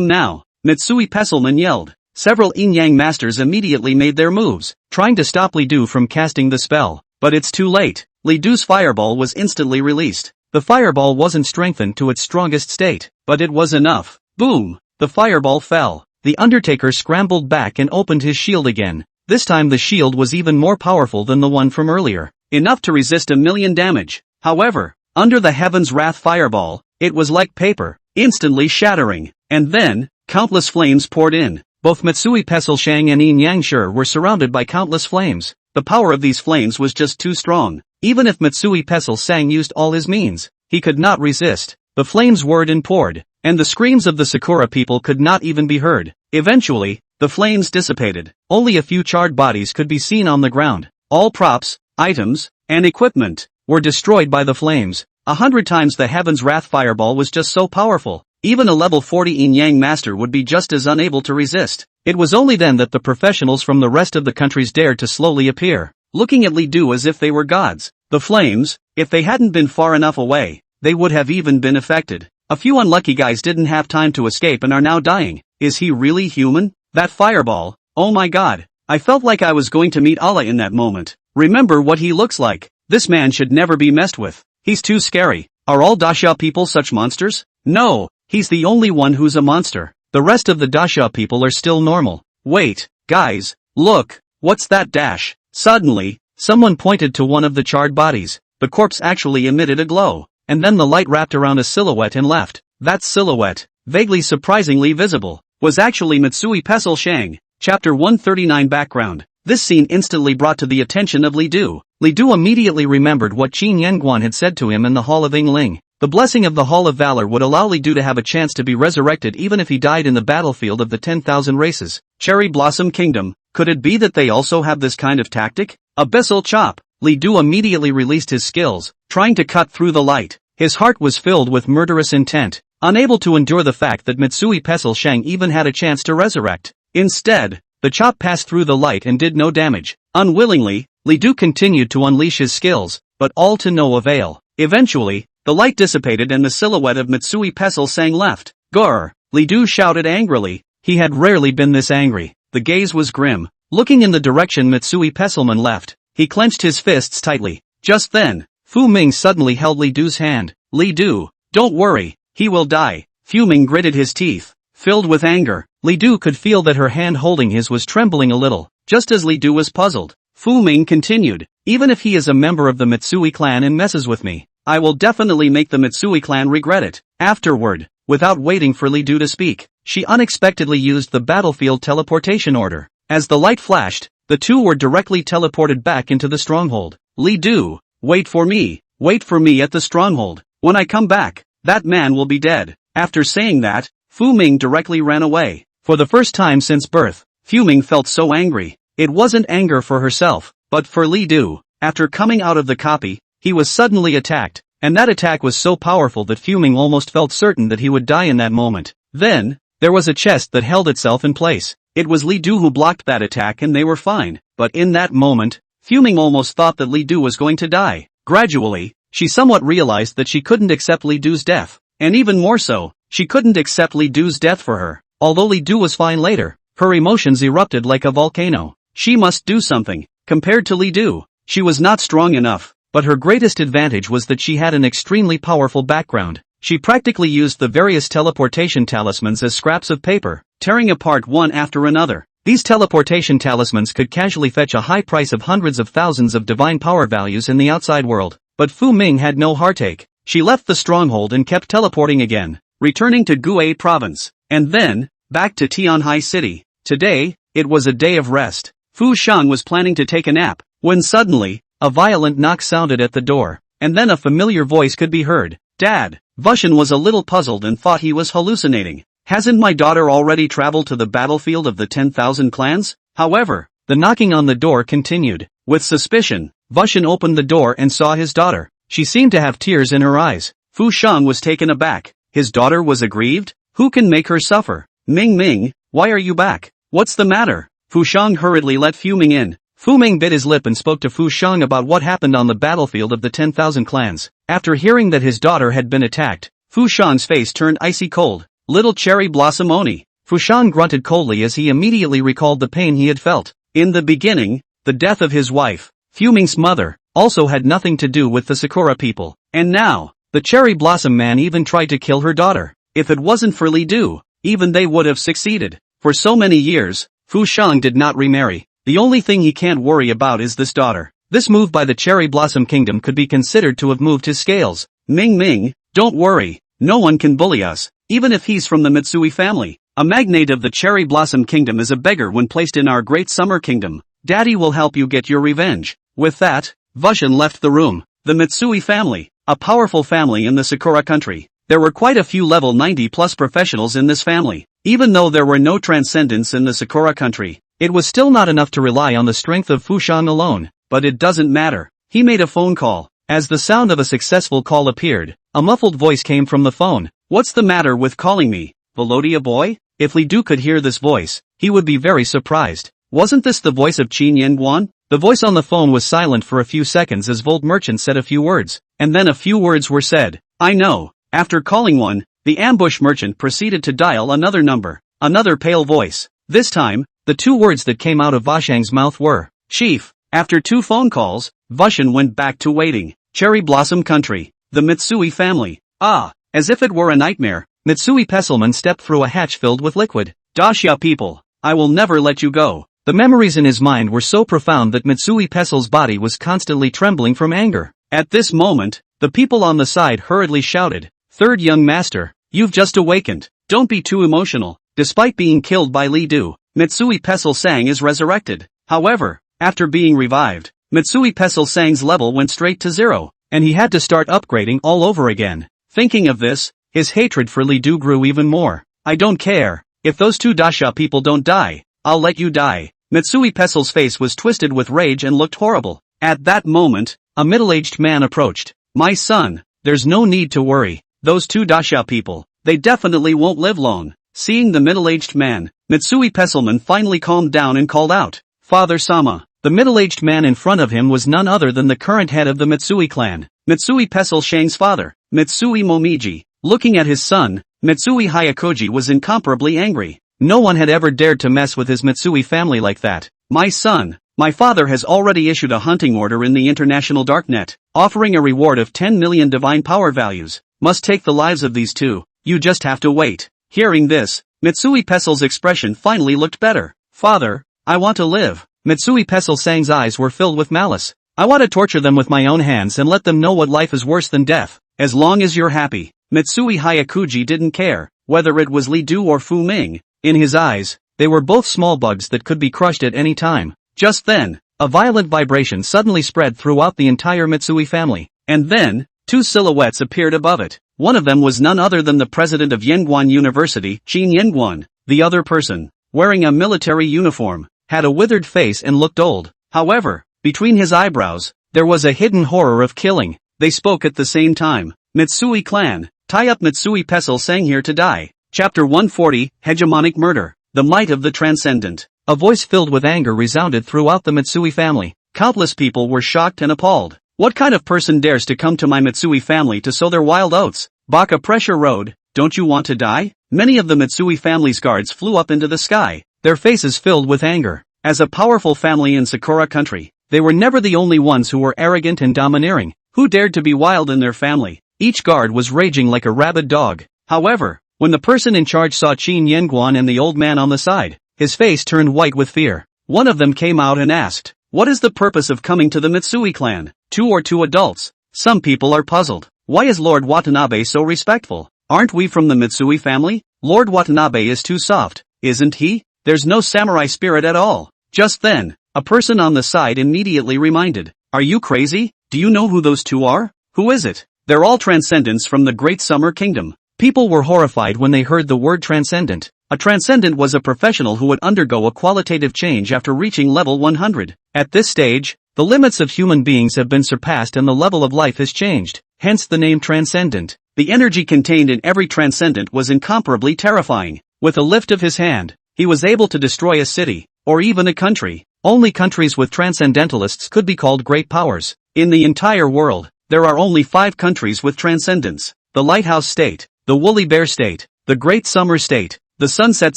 now, Mitsui Pesselman yelled. Several Yin-Yang masters immediately made their moves, trying to stop Li Du from casting the spell. But it's too late. Li Du's fireball was instantly released. The fireball wasn't strengthened to its strongest state, but it was enough. Boom! The fireball fell. The Undertaker scrambled back and opened his shield again. This time the shield was even more powerful than the one from earlier, enough to resist 1,000,000 damage. However, under the Heaven's Wrath fireball, it was like paper, instantly shattering. And then, countless flames poured in. Both Mitsui Pestle Shang and Yin Yang Shi were surrounded by countless flames. The power of these flames was just too strong. Even if Mitsui Pestle Sang used all his means, he could not resist. The flames whirred and poured, and the screams of the Sakura people could not even be heard. Eventually, the flames dissipated. Only a few charred bodies could be seen on the ground. All props, items, and equipment were destroyed by the flames. 100 times the Heaven's Wrath fireball was just so powerful. Even a level 40 Yin-Yang master would be just as unable to resist. It was only then that the professionals from the rest of the countries dared to slowly appear, looking at Li Du as if they were gods. The flames, if they hadn't been far enough away, they would have even been affected. A few unlucky guys didn't have time to escape and are now dying. Is he really human? That fireball, oh my god. I felt like I was going to meet Allah in that moment. Remember what he looks like. This man should never be messed with. He's too scary. Are all Dacia people such monsters? No, he's the only one who's a monster. The rest of the Dacia people are still normal. Wait, guys, look, what's that dash? Suddenly, someone pointed to one of the charred bodies. The corpse actually emitted a glow, and then the light wrapped around a silhouette and left. That silhouette, vaguely surprisingly visible, was actually Mitsui Pestle Shang. Chapter 139 Background. This scene instantly brought to the attention of Li Du. Li Du immediately remembered what Qin Yanguan had said to him in the Hall of Yingling. The blessing of the Hall of Valor would allow Li Du to have a chance to be resurrected even if he died in the battlefield of the 10,000 races. Cherry Blossom Kingdom, could it be that they also have this kind of tactic? Abyssal Chop. Li Du immediately released his skills, trying to cut through the light. His heart was filled with murderous intent, unable to endure the fact that Mitsui Pestle Shang even had a chance to resurrect. Instead, the chop passed through the light and did no damage. Unwillingly, Li Du continued to unleash his skills, but all to no avail. Eventually, the light dissipated and the silhouette of Mitsui Pestle Shang left. Grr! Li Du shouted angrily. He had rarely been this angry. The gaze was grim. Looking in the direction Mitsui Pesselman left, he clenched his fists tightly. Just then, Fu Ming suddenly held Li Du's hand. Li Du, don't worry, he will die. Fu Ming gritted his teeth. Filled with anger, Li Du could feel that her hand holding his was trembling a little. Just as Li Du was puzzled, Fu Ming continued, even if he is a member of the Mitsui clan and messes with me, I will definitely make the Mitsui clan regret it. Afterward, without waiting for Li Du to speak, she unexpectedly used the battlefield teleportation order. As the light flashed, the two were directly teleported back into the stronghold. Li Du, wait for me at the stronghold. When I come back, that man will be dead. After saying that, Fu Ming directly ran away. For the first time since birth, Fu Ming felt so angry. It wasn't anger for herself, but for Li Du. After coming out of the copy, he was suddenly attacked, and that attack was so powerful that Fu Ming almost felt certain that he would die in that moment. Then, there was a chest that held itself in place. It was Li Du who blocked that attack and they were fine. But in that moment, Fu Ming almost thought that Li Du was going to die. Gradually, she somewhat realized that she couldn't accept Li Du's death. And even more so, she couldn't accept Li Du's death for her. Although Li Du was fine later, her emotions erupted like a volcano. She must do something. Compared to Li Du, she was not strong enough, but her greatest advantage was that she had an extremely powerful background. She practically used the various teleportation talismans as scraps of paper, tearing apart one after another. These teleportation talismans could casually fetch a high price of hundreds of thousands of divine power values in the outside world. But Fu Ming had no heartache. She left the stronghold and kept teleporting again, returning to Guei province, and then, back to Tianhai city. Today, it was a day of rest. Fu Shang was planning to take a nap, when suddenly, a violent knock sounded at the door, and then a familiar voice could be heard. Dad! Vushan was a little puzzled and thought he was hallucinating. Hasn't my daughter already traveled to the battlefield of the 10,000 clans? However, the knocking on the door continued. With suspicion, Vushan opened the door and saw his daughter. She seemed to have tears in her eyes. Fu Shang was taken aback. His daughter was aggrieved? Who can make her suffer? Ming Ming, why are you back? What's the matter? Fu Shang hurriedly let Fu Ming in. Fu Ming bit his lip and spoke to Fu Shang about what happened on the battlefield of the 10,000 clans. After hearing that his daughter had been attacked, Fu Shang's face turned icy cold. Little cherry blossom Oni. Fu Shang grunted coldly as he immediately recalled the pain he had felt. In the beginning, the death of his wife, Fu Ming's mother, also had nothing to do with the Sakura people. And now, the cherry blossom man even tried to kill her daughter. If it wasn't for Li Du, even they would have succeeded. For so many years, Fu Shang did not remarry. The only thing he can't worry about is this daughter. This move by the Cherry Blossom Kingdom could be considered to have moved his scales. Ming Ming, don't worry, no one can bully us, even if he's from the Mitsui family. A magnate of the Cherry Blossom Kingdom is a beggar when placed in our great summer kingdom. Daddy will help you get your revenge. With that, Vushan left the room. The Mitsui family, a powerful family in the Sakura country. There were quite a few level 90+ professionals in this family. Even though there were no transcendents in the Sakura country, it was still not enough to rely on the strength of Fu Shang alone. But it doesn't matter. He made a phone call. As the sound of a successful call appeared, a muffled voice came from the phone. What's the matter with calling me, Velodia boy? If Li Du could hear this voice, he would be very surprised. Wasn't this the voice of Qin Yanguan? The voice on the phone was silent for a few seconds as Volt Merchant said a few words, and then a few words were said. I know. After calling one, the ambush merchant proceeded to dial another number. Another pale voice. This time, the two words that came out of Vashang's mouth were, Chief. After 2 phone calls, Vushan went back to waiting. Cherry Blossom Country. The Mitsui family. Ah, as if it were a nightmare, Mitsui Pesselman stepped through a hatch filled with liquid. Daxia people, I will never let you go. The memories in his mind were so profound that Mitsui Pessel's body was constantly trembling from anger. At this moment, the people on the side hurriedly shouted, Third young master, you've just awakened. Don't be too emotional. Despite being killed by Li Du, Mitsui Pestle Sang is resurrected. However, after being revived, Mitsui Pencil-sang's level went straight to 0, and he had to start upgrading all over again. Thinking of this, his hatred for Li Du grew even more. I don't care. If those two Dasha people don't die, I'll let you die. Mitsui Pencil's face was twisted with rage and looked horrible. At that moment, a middle-aged man approached. My son, there's no need to worry. Those two Dasha people, they definitely won't live long. Seeing the middle-aged man, Mitsui Pesselman finally calmed down and called out, Father Sama. The middle-aged man in front of him was none other than the current head of the Mitsui clan, Mitsui Pessil-shang's father, Mitsui Momiji. Looking at his son, Mitsui Hayakoji was incomparably angry. No one had ever dared to mess with his Mitsui family like that. My son, my father has already issued a hunting order in the international darknet, offering a reward of 10 million divine power values. Must take the lives of these two. You just have to wait. Hearing this, Mitsui Pessil's expression finally looked better. Father, I want to live. Mitsui Pessil-sang's eyes were filled with malice. I want to torture them with my own hands and let them know what life is worse than death. As long as you're happy. Mitsui Hayakuji didn't care, whether it was Li Du or Fu Ming. In his eyes, they were both small bugs that could be crushed at any time. Just then, a violent vibration suddenly spread throughout the entire Mitsui family. And then, two silhouettes appeared above it. One of them was none other than the president of Yenguan University, Qin Yenguan. The other person, wearing a military uniform, had a withered face and looked old. However, between his eyebrows, there was a hidden horror of killing. They spoke at the same time. Mitsui clan, tie up Mitsui Pessil-sang here to die. Chapter 140, Hegemonic Murder. The Might of the Transcendent. A voice filled with anger resounded throughout the Mitsui family. Countless people were shocked and appalled. What kind of person dares to come to my Mitsui family to sow their wild oats? Baka Pressure Road, don't you want to die? Many of the Mitsui family's guards flew up into the sky, their faces filled with anger. As a powerful family in Sakura country, they were never the only ones who were arrogant and domineering, who dared to be wild in their family. Each guard was raging like a rabid dog. However, when the person in charge saw Qin Yenguan and the old man on the side, his face turned white with fear. One of them came out and asked, what is the purpose of coming to the Mitsui clan? Two adults. Some people are puzzled. Why is Lord Watanabe so respectful? Aren't we from the Mitsui family? Lord Watanabe is too soft, isn't he? There's no samurai spirit at all. Just then, a person on the side immediately reminded, are you crazy? Do you know who those two are? Who is it? They're all transcendents from the Great Summer Kingdom. People were horrified when they heard the word transcendent. A transcendent was a professional who would undergo a qualitative change after reaching level 100. At this stage, the limits of human beings have been surpassed and the level of life has changed, hence the name transcendent. The energy contained in every transcendent was incomparably terrifying. With a lift of his hand, he was able to destroy a city, or even a country. Only countries with transcendentalists could be called great powers. In the entire world, there are only 5 countries with transcendence: the Lighthouse State, the Woolly Bear State, the Great Summer State, the Sunset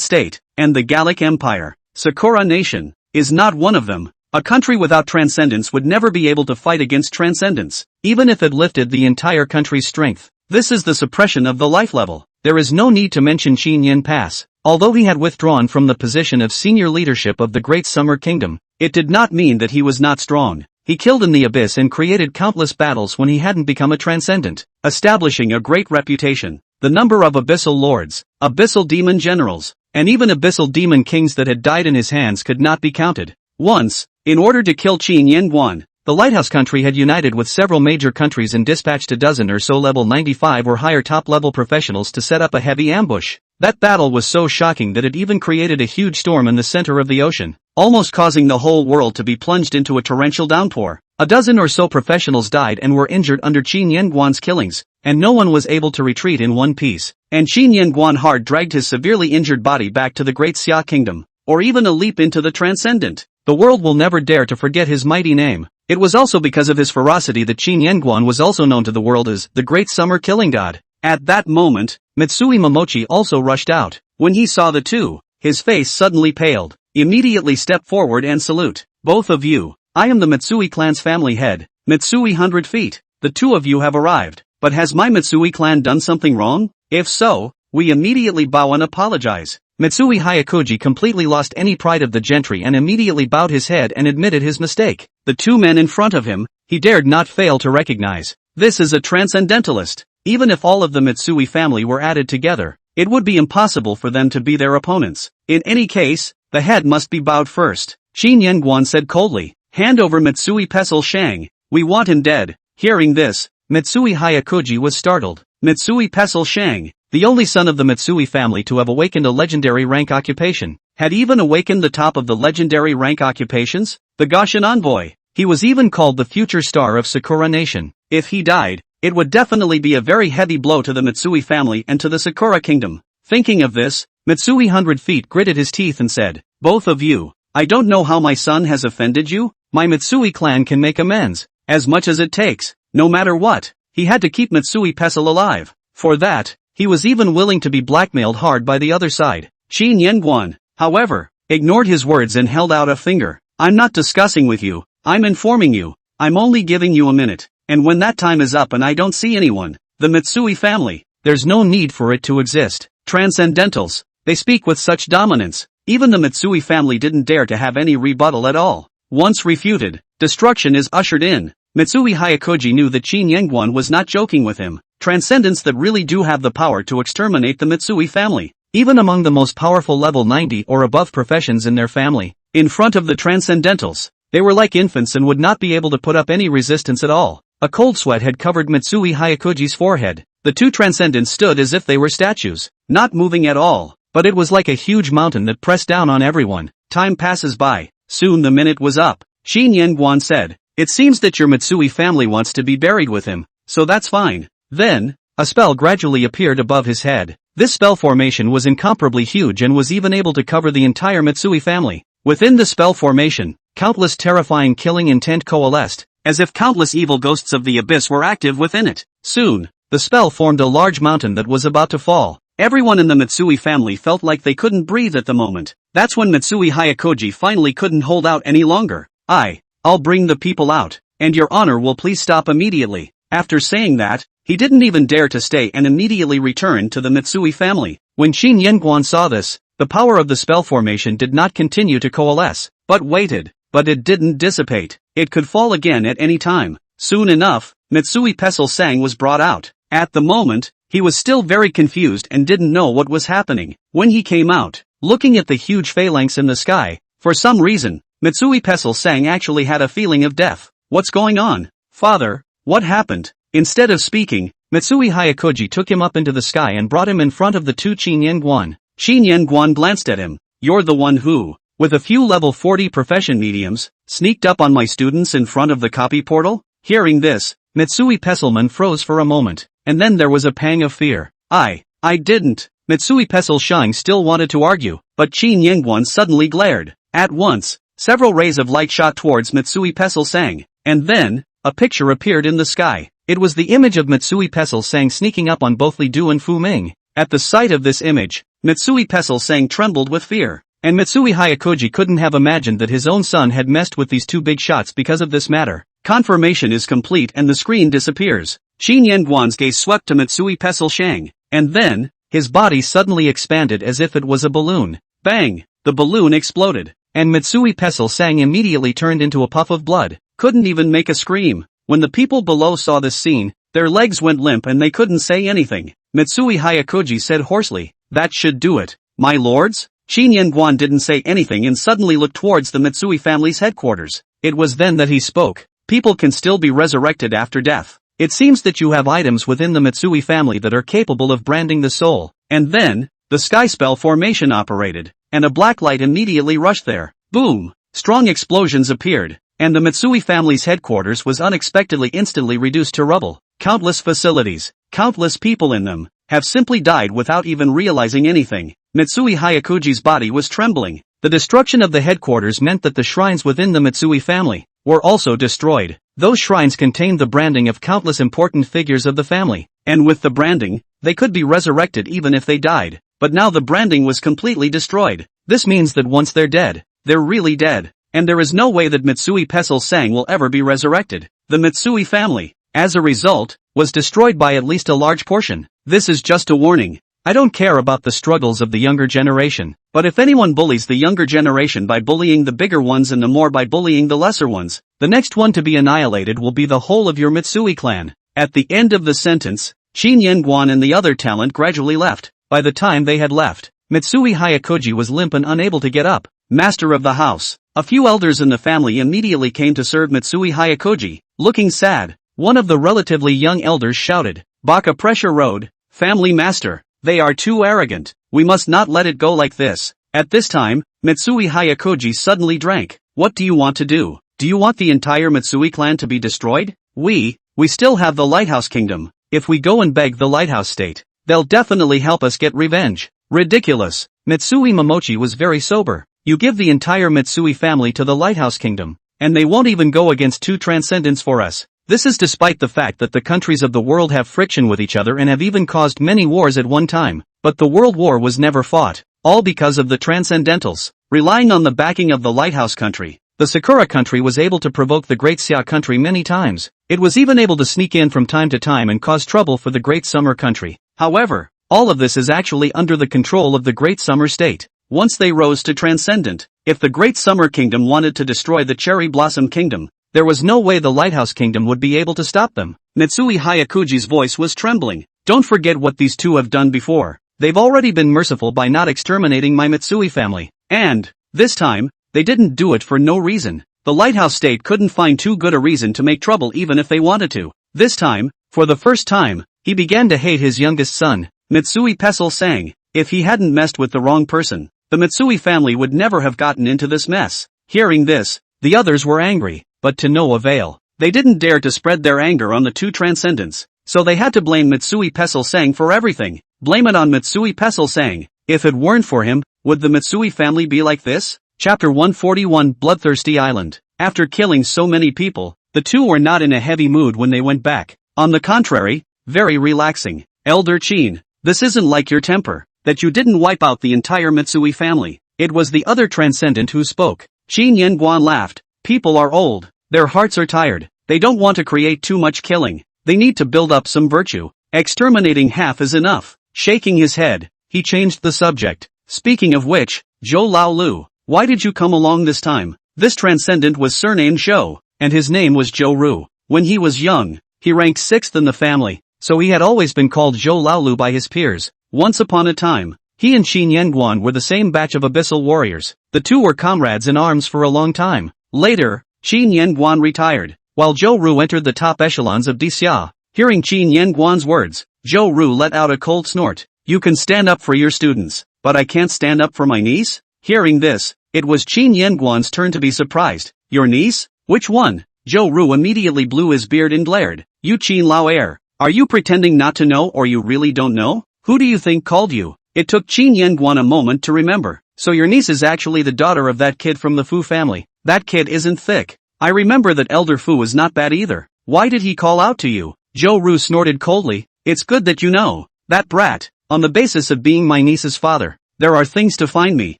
State, and the Gallic Empire. Sakura Nation is not one of them. A country without transcendence would never be able to fight against transcendence, even if it lifted the entire country's strength. This is the suppression of the life level. There is no need to mention Qin Yen Pass. Although he had withdrawn from the position of senior leadership of the Great Summer Kingdom, it did not mean that he was not strong. He killed in the abyss and created countless battles when he hadn't become a transcendent, establishing a great reputation. The number of abyssal lords, abyssal demon generals, and even abyssal demon kings that had died in his hands could not be counted. Once, in order to kill Qin Yenguan, the Lighthouse country had united with several major countries and dispatched a dozen or so level 95 or higher top-level professionals to set up a heavy ambush. That battle was so shocking that it even created a huge storm in the center of the ocean, almost causing the whole world to be plunged into a torrential downpour. A dozen or so professionals died and were injured under Qin Yenguan's killings, and no one was able to retreat in one piece. And Qin Yenguan hard dragged his severely injured body back to the Great Xia Kingdom, or even a leap into the Transcendent. The world will never dare to forget his mighty name. It was also because of his ferocity that Qin Yenguan was also known to the world as the Great Summer Killing God. At that moment, Mitsui Momochi also rushed out. When he saw the two, his face suddenly paled. Immediately step forward and salute. Both of you. I am the Mitsui clan's family head, Mitsui 100 Feet. The two of you have arrived. But has my Mitsui clan done something wrong? If so, we immediately bow and apologize. Mitsui Hayakoji completely lost any pride of the gentry and immediately bowed his head and admitted his mistake. The two men in front of him, he dared not fail to recognize. This is a transcendentalist. Even if all of the Mitsui family were added together, it would be impossible for them to be their opponents. In any case, the head must be bowed first. Shin Yenguan said coldly. Hand over Mitsui Pestle Shang. We want him dead. Hearing this, Mitsui Hayakuji was startled. Mitsui Pestle Shang, the only son of the Mitsui family to have awakened a legendary rank occupation, had even awakened the top of the legendary rank occupations, the Goshin Envoy. He was even called the future star of Sakura Nation. If he died, it would definitely be a very heavy blow to the Mitsui family and to the Sakura Kingdom. Thinking of this, Mitsui 100 Feet gritted his teeth and said, both of you, I don't know how my son has offended you, my Mitsui clan can make amends, as much as it takes, no matter what. He had to keep Mitsui Pestle alive. For that, he was even willing to be blackmailed hard by the other side. Shin Yenguan, however, ignored his words and held out a finger. I'm not discussing with you, I'm informing you. I'm only giving you a minute, and when that time is up and I don't see anyone, the Mitsui family, there's no need for it to exist. Transcendentals, they speak with such dominance, even the Mitsui family didn't dare to have any rebuttal at all. Once refuted, destruction is ushered in. Mitsui Hayakuji knew that Shin Yenguan was not joking with him. Transcendents that really do have the power to exterminate the Mitsui family, even among the most powerful level 90 or above professions in their family. In front of the Transcendentals, they were like infants and would not be able to put up any resistance at all. A cold sweat had covered Mitsui Hayakuji's forehead. The two Transcendents stood as if they were statues, not moving at all, but it was like a huge mountain that pressed down on everyone. Time passes by. Soon the minute was up. Shin Yenguan said, it seems that your Mitsui family wants to be buried with him, so that's fine. Then, a spell gradually appeared above his head. This spell formation was incomparably huge and was even able to cover the entire Mitsui family. Within the spell formation, countless terrifying killing intent coalesced, as if countless evil ghosts of the abyss were active within it. Soon, the spell formed a large mountain that was about to fall. Everyone in the Mitsui family felt like they couldn't breathe at the moment. That's when Mitsui Hayakuji finally couldn't hold out any longer. I'll bring the people out, and your honor will please stop immediately. After saying that, he didn't even dare to stay and immediately returned to the Mitsui family. When Shin Yenguan saw this, the power of the spell formation did not continue to coalesce, but waited. But it didn't dissipate. It could fall again at any time. Soon enough, Mitsui Pestle Sang was brought out. At the moment, he was still very confused and didn't know what was happening. When he came out, looking at the huge phalanx in the sky, for some reason, Mitsui Pestle Sang actually had a feeling of death. What's going on? Father, what happened? Instead of speaking, Mitsui Hayakuji took him up into the sky and brought him in front of the two Shin Yenguan. Shin Yenguan glanced at him. You're the one who, with a few level 40 profession mediums, sneaked up on my students in front of the copy portal? Hearing this, Mitsui Pesselman froze for a moment, and then there was a pang of fear. I didn't. Mitsui Pestle Shang still wanted to argue, but Shin Yenguan suddenly glared. At once, several rays of light shot towards Mitsui Pestle Sang, and then, a picture appeared in the sky. It was the image of Mitsui Pestle Sang sneaking up on both Li Du and Fu Ming. At the sight of this image, Mitsui Pestle Sang trembled with fear. And Mitsui Hayakuji couldn't have imagined that his own son had messed with these two big shots because of this matter. Confirmation is complete and the screen disappears. Shin Yenguan's gaze swept to Mitsui Pestle Shang, and then, his body suddenly expanded as if it was a balloon. Bang! The balloon exploded, and Mitsui Pestle Sang immediately turned into a puff of blood. Couldn't even make a scream. When the people below saw this scene, their legs went limp and they couldn't say anything. Mitsui Hayakuji said hoarsely, that should do it, my lords? Shin Yenguan didn't say anything and suddenly looked towards the Mitsui family's headquarters. It was then that he spoke. People can still be resurrected after death. It seems that you have items within the Mitsui family that are capable of branding the soul. And then, the sky spell formation operated, and a black light immediately rushed there. Boom! Strong explosions appeared, and the Mitsui family's headquarters was unexpectedly instantly reduced to rubble. Countless facilities, countless people in them, have simply died without even realizing anything. Mitsui Hayakuji's body was trembling. The destruction of the headquarters meant that the shrines within the Mitsui family were also destroyed. Those shrines contained the branding of countless important figures of the family, and with the branding, they could be resurrected even if they died. But now the branding was completely destroyed. This means that once they're dead, they're really dead, and there is no way that Mitsui Pestle Sang will ever be resurrected. The Mitsui family, as a result, was destroyed by at least a large portion. This is just a warning. I don't care about the struggles of the younger generation, but if anyone bullies the younger generation by bullying the bigger ones and the more by bullying the lesser ones, the next one to be annihilated will be the whole of your Mitsui clan. At the end of the sentence, Shin Yenguan and the other talent gradually left. By the time they had left, Mitsui Hayakuji was limp and unable to get up. Master of the house, A few elders in the family immediately came to serve Mitsui Hyakuji, looking sad. One of the relatively young elders shouted, "Baka Pressure Road, family master, they are too arrogant, we must not let it go like this." At this time, Mitsui Hyakuji suddenly drank. "What do you want to do? Do you want the entire Mitsui clan to be destroyed? We still have the Lighthouse Kingdom. If we go and beg the Lighthouse State, they'll definitely help us get revenge." Ridiculous. Mitsui Momochi was very sober. You give the entire Mitsui family to the Lighthouse Kingdom, and they won't even go against two transcendents for us. This is despite the fact that the countries of the world have friction with each other and have even caused many wars at one time, but the World War was never fought, all because of the Transcendentals. Relying on the backing of the Lighthouse country, the Sakura country was able to provoke the Great Xia country many times. It was even able to sneak in from time to time and cause trouble for the Great Summer country. However, all of this is actually under the control of the Great Summer State. Once they rose to Transcendent, if the Great Summer Kingdom wanted to destroy the Cherry Blossom Kingdom, there was no way the Lighthouse Kingdom would be able to stop them. Mitsui Hyakuji's voice was trembling. "Don't forget what these two have done before. They've already been merciful by not exterminating my Mitsui family. And, this time, they didn't do it for no reason. The Lighthouse State couldn't find too good a reason to make trouble even if they wanted to." This time, for the first time, he began to hate his youngest son, Mitsui Pestle sang. If he hadn't messed with the wrong person, the Mitsui family would never have gotten into this mess. Hearing this, the others were angry, but to no avail. They didn't dare to spread their anger on the two transcendents, so they had to blame Mitsui Pestle sang for everything. Blame it on Mitsui Pestle sang. If it weren't for him, would the Mitsui family be like this? Chapter 141 Bloodthirsty Island. After killing so many people, the two were not in a heavy mood when they went back. On the contrary, very relaxing. "Elder Chin, this isn't like your temper, that you didn't wipe out the entire Mitsui family." It was the other transcendent who spoke. Qin Yenguan laughed. "People are old, their hearts are tired, they don't want to create too much killing, they need to build up some virtue. Exterminating half is enough." Shaking his head, he changed the subject. "Speaking of which, Zhou Lao Lu, why did you come along this time?" This transcendent was surnamed Zhou, and his name was Zhou Ru. When he was young, he ranked 6th in the family, so he had always been called Zhou Lao Lu by his peers. Once upon a time, he and Qin Yenguan were the same batch of abyssal warriors. The two were comrades in arms for a long time. Later, Qin Yenguan retired, while Zhou Ru entered the top echelons of Dixia. Hearing Qin Yenguan's words, Zhou Ru let out a cold snort. "You can stand up for your students, but I can't stand up for my niece?" Hearing this, it was Qin Yenguan's turn to be surprised. "Your niece? Which one?" Zhou Ru immediately blew his beard and glared. "You Qin Lao heir, are you pretending not to know or you really don't know? Who do you think called you?" It took Qin Yenguan a moment to remember. "So your niece is actually the daughter of that kid from the Fu family. That kid isn't thick. I remember that Elder Fu is not bad either. Why did he call out to you?" Zhou Ru snorted coldly. "It's good that you know. That brat, on the basis of being my niece's father, there are things to find me."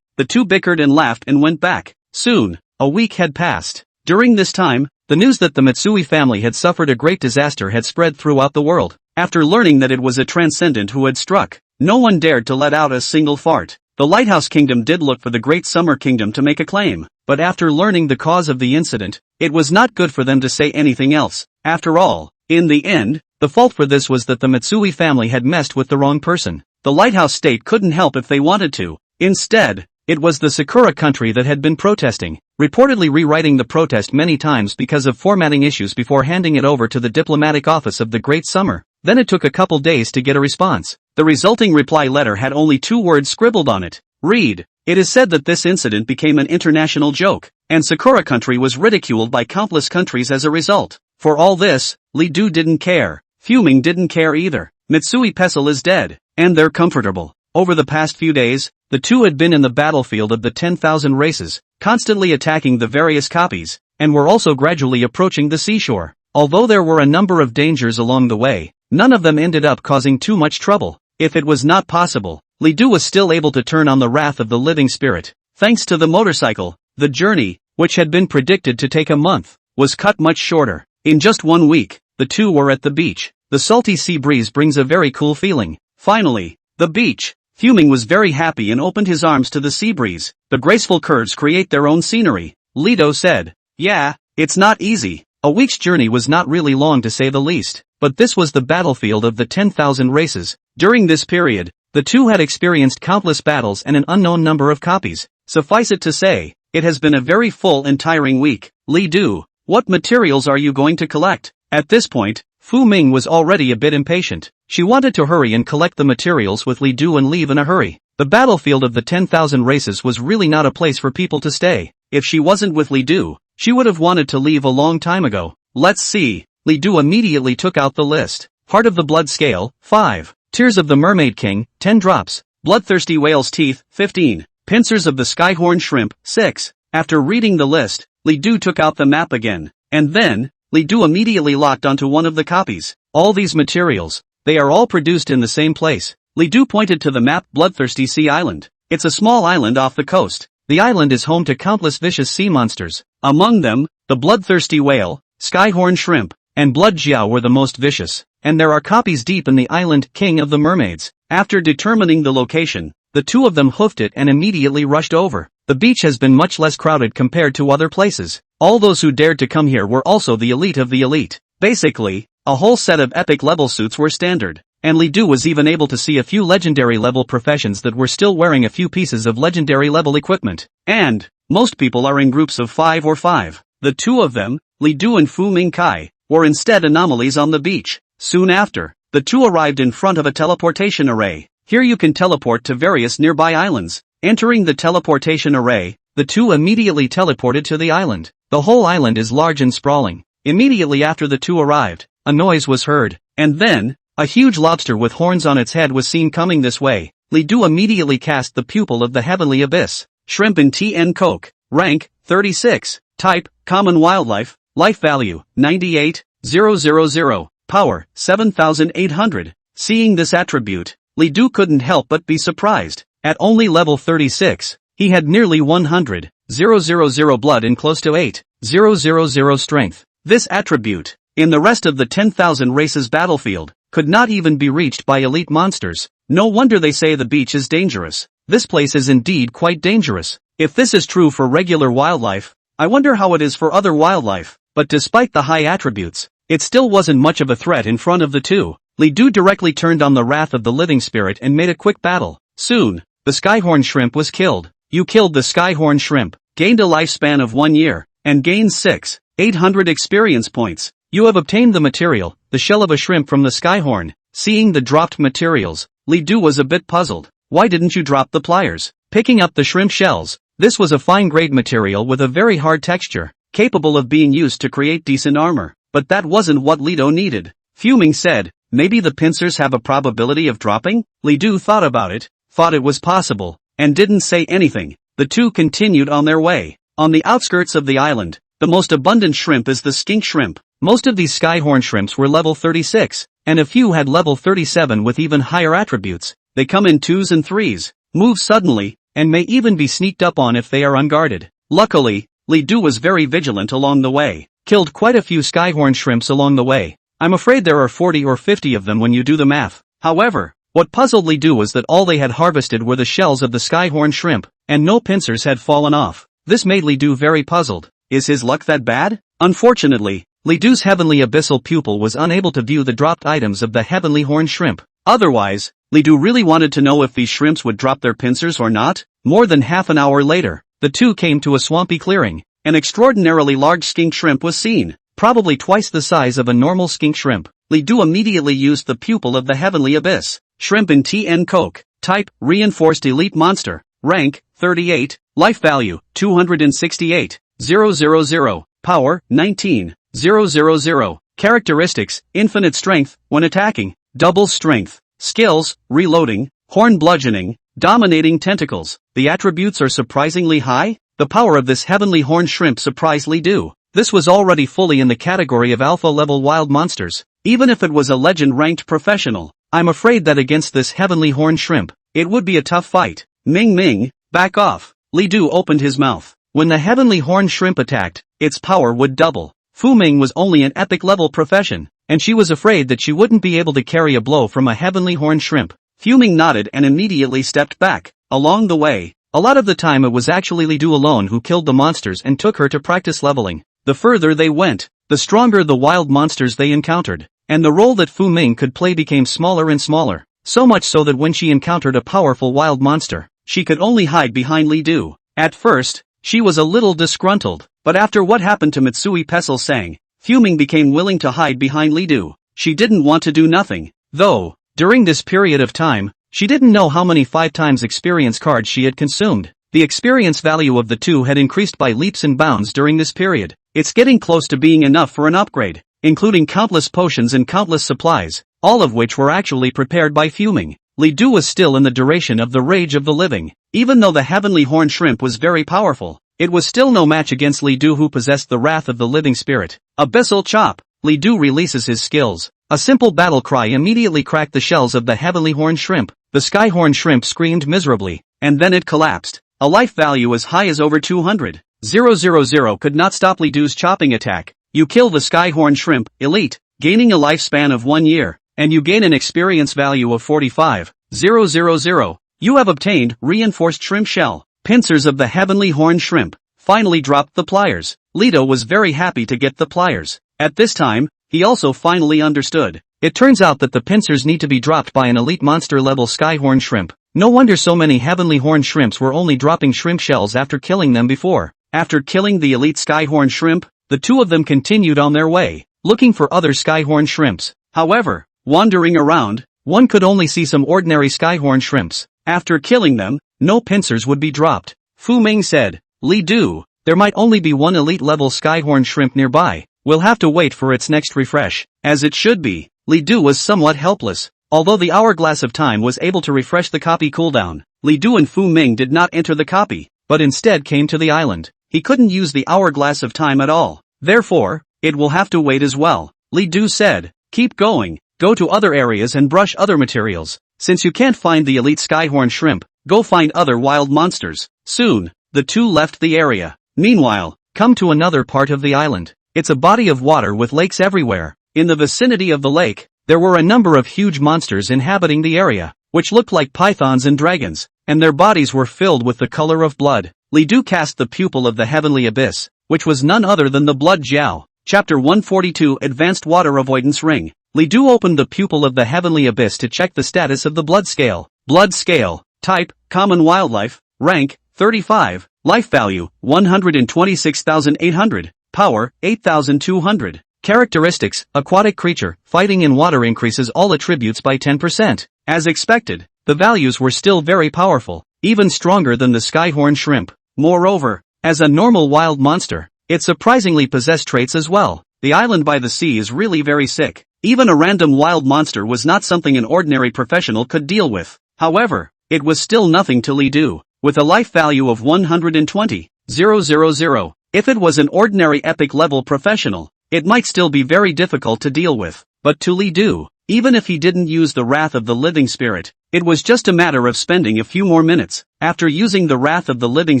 The two bickered and laughed and went back. Soon, a week had passed. During this time, the news that the Mitsui family had suffered a great disaster had spread throughout the world. After learning that it was a transcendent who had struck, no one dared to let out a single fart. The Lighthouse Kingdom did look for the Great Summer Kingdom to make a claim, but after learning the cause of the incident, it was not good for them to say anything else. After all, in the end, the fault for this was that the Mitsui family had messed with the wrong person. The Lighthouse State couldn't help if they wanted to. Instead, it was the Sakura country that had been protesting, reportedly rewriting the protest many times because of formatting issues before handing it over to the diplomatic office of the Great Summer. Then it took a couple days to get a response. The resulting reply letter had only 2 words scribbled on it. Read. It is said that this incident became an international joke, and Sakura country was ridiculed by countless countries as a result. For all this, Li Du didn't care. Fuming didn't care either. Mitsui Pestle is dead, and they're comfortable. Over the past few days, the two had been in the battlefield of the 10,000 races, constantly attacking the various copies, and were also gradually approaching the seashore. Although there were a number of dangers along the way, none of them ended up causing too much trouble. If it was not possible, Li Du was still able to turn on the wrath of the living spirit. Thanks to the motorcycle, the journey, which had been predicted to take a month, was cut much shorter. In just 1 week, the two were at the beach. The salty sea breeze brings a very cool feeling. Finally, the beach. Fuming was very happy and opened his arms to the sea breeze. The graceful curves create their own scenery. Lido said, "Yeah, it's not easy." A week's journey was not really long to say the least, but this was the battlefield of the 10,000 races. During this period, the two had experienced countless battles and an unknown number of copies. Suffice it to say, It has been a very full and tiring week. Li Du, what materials are you going to collect? At this point, Fu Ming was already a bit impatient. She wanted to hurry and collect the materials with Li Du and leave in a hurry. The battlefield of the 10,000 races was really not a place for people to stay. If she wasn't with Li Du, she would have wanted to leave a long time ago. Let's see. Li Du immediately took out the list. Heart of the Blood Scale, 5. Tears of the Mermaid King, 10 drops. Bloodthirsty Whale's Teeth, 15. Pincers of the Skyhorn Shrimp, 6. After reading the list, Li Du took out the map again. And then, Li Du immediately locked onto one of the copies. All these materials, they are all produced in the same place. Li Du pointed to the map Bloodthirsty Sea Island. It's a small island off the coast. The island is home to countless vicious sea monsters. Among them, the bloodthirsty whale, skyhorn shrimp, and blood jiao were the most vicious. And there are copies deep in the island King of the Mermaids. After determining the location, the two of them hoofed it and immediately rushed over. The beach has been much less crowded compared to other places. All those who dared to come here were also the elite of the elite. Basically, a whole set of epic level suits were standard. And Li Du was even able to see a few legendary level professions that were still wearing a few pieces of legendary level equipment. And most people are in groups of 5 or 5. The two of them, Li Du and Fu Mingkai, were instead anomalies on the beach. Soon after, the two arrived in front of a teleportation array. Here you can teleport to various nearby islands. Entering the teleportation array, the two immediately teleported to the island. The whole island is large and sprawling. Immediately after the two arrived, a noise was heard, and then, a huge lobster with horns on its head was seen coming this way. Li Du immediately cast the pupil of the heavenly abyss. Shrimp in TN Coke. Rank, 36. Type, common wildlife. Life value, 98,000. Power, 7,800. Seeing this attribute, Li Du couldn't help but be surprised. At only level 36, he had nearly 100,000 blood and close to 8,000 strength. This attribute, in the rest of the 10,000 races battlefield, could not even be reached by elite monsters. No wonder they say the beach is dangerous. This place is indeed quite dangerous. If this is true for regular wildlife, I wonder how it is for other wildlife. But despite the high attributes, it still wasn't much of a threat in front of the two. Li Du directly turned on the wrath of the living spirit and made a quick battle. Soon, the Skyhorn Shrimp was killed. You killed the Skyhorn Shrimp, gained a lifespan of 1 year, and gained 6,800 experience points. You have obtained the material, the shell of a shrimp from the Skyhorn. Seeing the dropped materials, Li Du was a bit puzzled. Why didn't you drop the pliers? Picking up the shrimp shells, this was a fine-grade material with a very hard texture, capable of being used to create decent armor. But that wasn't what Li Du needed. Fuming said, maybe the pincers have a probability of dropping? Li Du thought about it, thought it was possible, and didn't say anything. The two continued on their way. On the outskirts of the island, the most abundant shrimp is the skink shrimp. Most of these skyhorn shrimps were level 36, and a few had level 37 with even higher attributes. They come in 2s and 3s, move suddenly, and may even be sneaked up on if they are unguarded. Luckily, Li Du was very vigilant along the way, killed quite a few skyhorn shrimps along the way. I'm afraid there are 40 or 50 of them when you do the math. However, what puzzled Li Du was that all they had harvested were the shells of the skyhorn shrimp, and no pincers had fallen off. This made Li Du very puzzled. Is his luck that bad? Unfortunately, Li Du's heavenly abyssal pupil was unable to view the dropped items of the heavenly horn shrimp. Otherwise, Li Du really wanted to know if these shrimps would drop their pincers or not. More than half an hour later, the two came to a swampy clearing. An extraordinarily large skink shrimp was seen, probably twice the size of a normal skink shrimp. Li Du immediately used the pupil of the heavenly abyss. Shrimp in TN Coke. Type, reinforced elite monster. Rank, 38. Life value, 268,000. Power, 19,000. Characteristics, infinite strength, when attacking, double strength. Skills, reloading, horn bludgeoning, dominating tentacles. The attributes are surprisingly high. The power of this heavenly horn shrimp surprised Li Du. This was already fully in the category of alpha-level wild monsters. Even if it was a legend-ranked professional, I'm afraid that against this heavenly horn shrimp, it would be a tough fight. Ming Ming, back off. Li Du opened his mouth. When the heavenly horn shrimp attacked, its power would double. Fu Ming was only an epic-level profession, and she was afraid that she wouldn't be able to carry a blow from a heavenly horn shrimp. Fu Ming nodded and immediately stepped back. Along the way, a lot of the time it was actually Li Du alone who killed the monsters and took her to practice leveling. The further they went, the stronger the wild monsters they encountered, and the role that Fu Ming could play became smaller and smaller, so much so that when she encountered a powerful wild monster, she could only hide behind Li Du. At first, She was a little disgruntled, but after what happened to Mitsui Pestle sang, Fuming became willing to hide behind Li Du. She didn't want to do nothing, though. During this period of time, she didn't know how many 5 times experience cards she had consumed. The experience value of the two had increased by leaps and bounds during this period. It's getting close to being enough for an upgrade, including countless potions and countless supplies, all of which were actually prepared by Fuming. Li Du was still in the duration of the Rage of the Living. Even though the Heavenly Horn Shrimp was very powerful, it was still no match against Li Du, who possessed the Wrath of the Living Spirit. Abyssal Chop. Li Du releases his skills. A simple battle cry immediately cracked the shells of the Heavenly Horn Shrimp. The Skyhorn Shrimp screamed miserably, and then it collapsed. A life value as high as over 200,000 could not stop Li Du's chopping attack. You kill the Skyhorn Shrimp, Elite, gaining a lifespan of 1 year, and you gain an experience value of 45,000. You have obtained Reinforced Shrimp Shell. Pincers of the Heavenly Horn Shrimp finally dropped the pliers. Leto was very happy to get the pliers. At this time, he also finally understood. It turns out that the pincers need to be dropped by an elite monster level Skyhorn Shrimp. No wonder so many Heavenly Horn Shrimps were only dropping shrimp shells after killing them before. After killing the elite Skyhorn Shrimp, the two of them continued on their way, looking for other Skyhorn Shrimps. However, wandering around, one could only see some ordinary Skyhorn Shrimps. After killing them, no pincers would be dropped. Fu Ming said, Li Du, there might only be one elite level Skyhorn Shrimp nearby. We'll have to wait for its next refresh. As it should be, Li Du was somewhat helpless. Although the Hourglass of Time was able to refresh the copy cooldown, Li Du and Fu Ming did not enter the copy, but instead came to the island. He couldn't use the Hourglass of Time at all. Therefore, it will have to wait as well. Li Du said, keep going, go to other areas and brush other materials. Since you can't find the elite Skyhorn Shrimp, go find other wild monsters. Soon, the two left the area. Meanwhile, come to another part of the island. It's a body of water with lakes everywhere. In the vicinity of the lake, there were a number of huge monsters inhabiting the area, which looked like pythons and dragons, and their bodies were filled with the color of blood. Li Du cast the pupil of the heavenly abyss, which was none other than the Blood Jiao. Chapter 142 Advanced Water Avoidance Ring. Li Du opened the pupil of the heavenly abyss to check the status of the blood scale. Blood scale. Type, common wildlife. Rank, 35. Life value, 126,800. Power, 8,200. Characteristics, aquatic creature, fighting in water increases all attributes by 10%. As expected, the values were still very powerful, even stronger than the Skyhorn Shrimp. Moreover, as a normal wild monster, it surprisingly possessed traits as well. The island by the sea is really very sick. Even a random wild monster was not something an ordinary professional could deal with. However, it was still nothing to Li Du, with a life value of 120,000. If it was an ordinary epic level professional, it might still be very difficult to deal with. But to Li Du, even if he didn't use the Wrath of the Living Spirit, it was just a matter of spending a few more minutes. After using the Wrath of the Living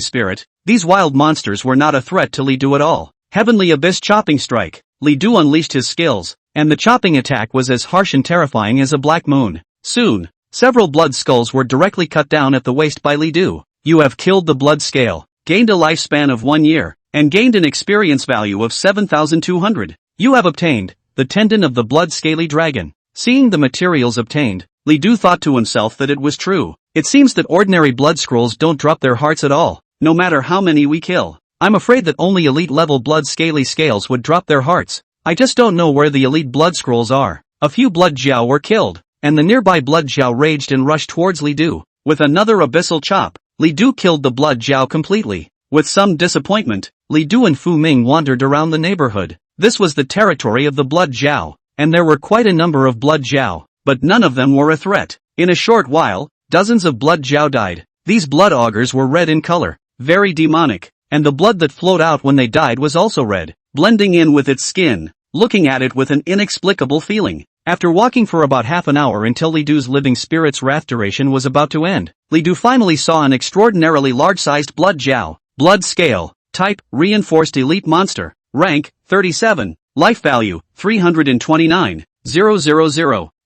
Spirit, these wild monsters were not a threat to Li Du at all. Heavenly Abyss Chopping Strike. Li Du unleashed his skills, and the chopping attack was as harsh and terrifying as a black moon. Soon, several blood skulls were directly cut down at the waist by Li Du. You have killed the blood scale, gained a lifespan of 1 year, and gained an experience value of 7,200. You have obtained the tendon of the blood scaly dragon. Seeing the materials obtained, Li Du thought to himself that it was true. It seems that ordinary blood scrolls don't drop their hearts at all, no matter how many we kill. I'm afraid that only elite level blood scaly scales would drop their hearts. I just don't know where the elite blood scrolls are. A few blood Jiao were killed, and the nearby blood Jiao raged and rushed towards Li Du. With another abyssal chop, Li Du killed the blood Jiao completely. With some disappointment, Li Du and Fu Ming wandered around the neighborhood. This was the territory of the blood Jiao, and there were quite a number of blood Jiao, but none of them were a threat. In a short while, dozens of blood Jiao died. These blood augurs were red in color, very demonic, and the blood that flowed out when they died was also red, blending in with its skin, looking at it with an inexplicable feeling. After walking for about half an hour until Li Du's living spirit's wrath duration was about to end, Li Du finally saw an extraordinarily large-sized blood Jiao. Blood scale. Type, reinforced elite monster. Rank, 37. Life value, 329,000.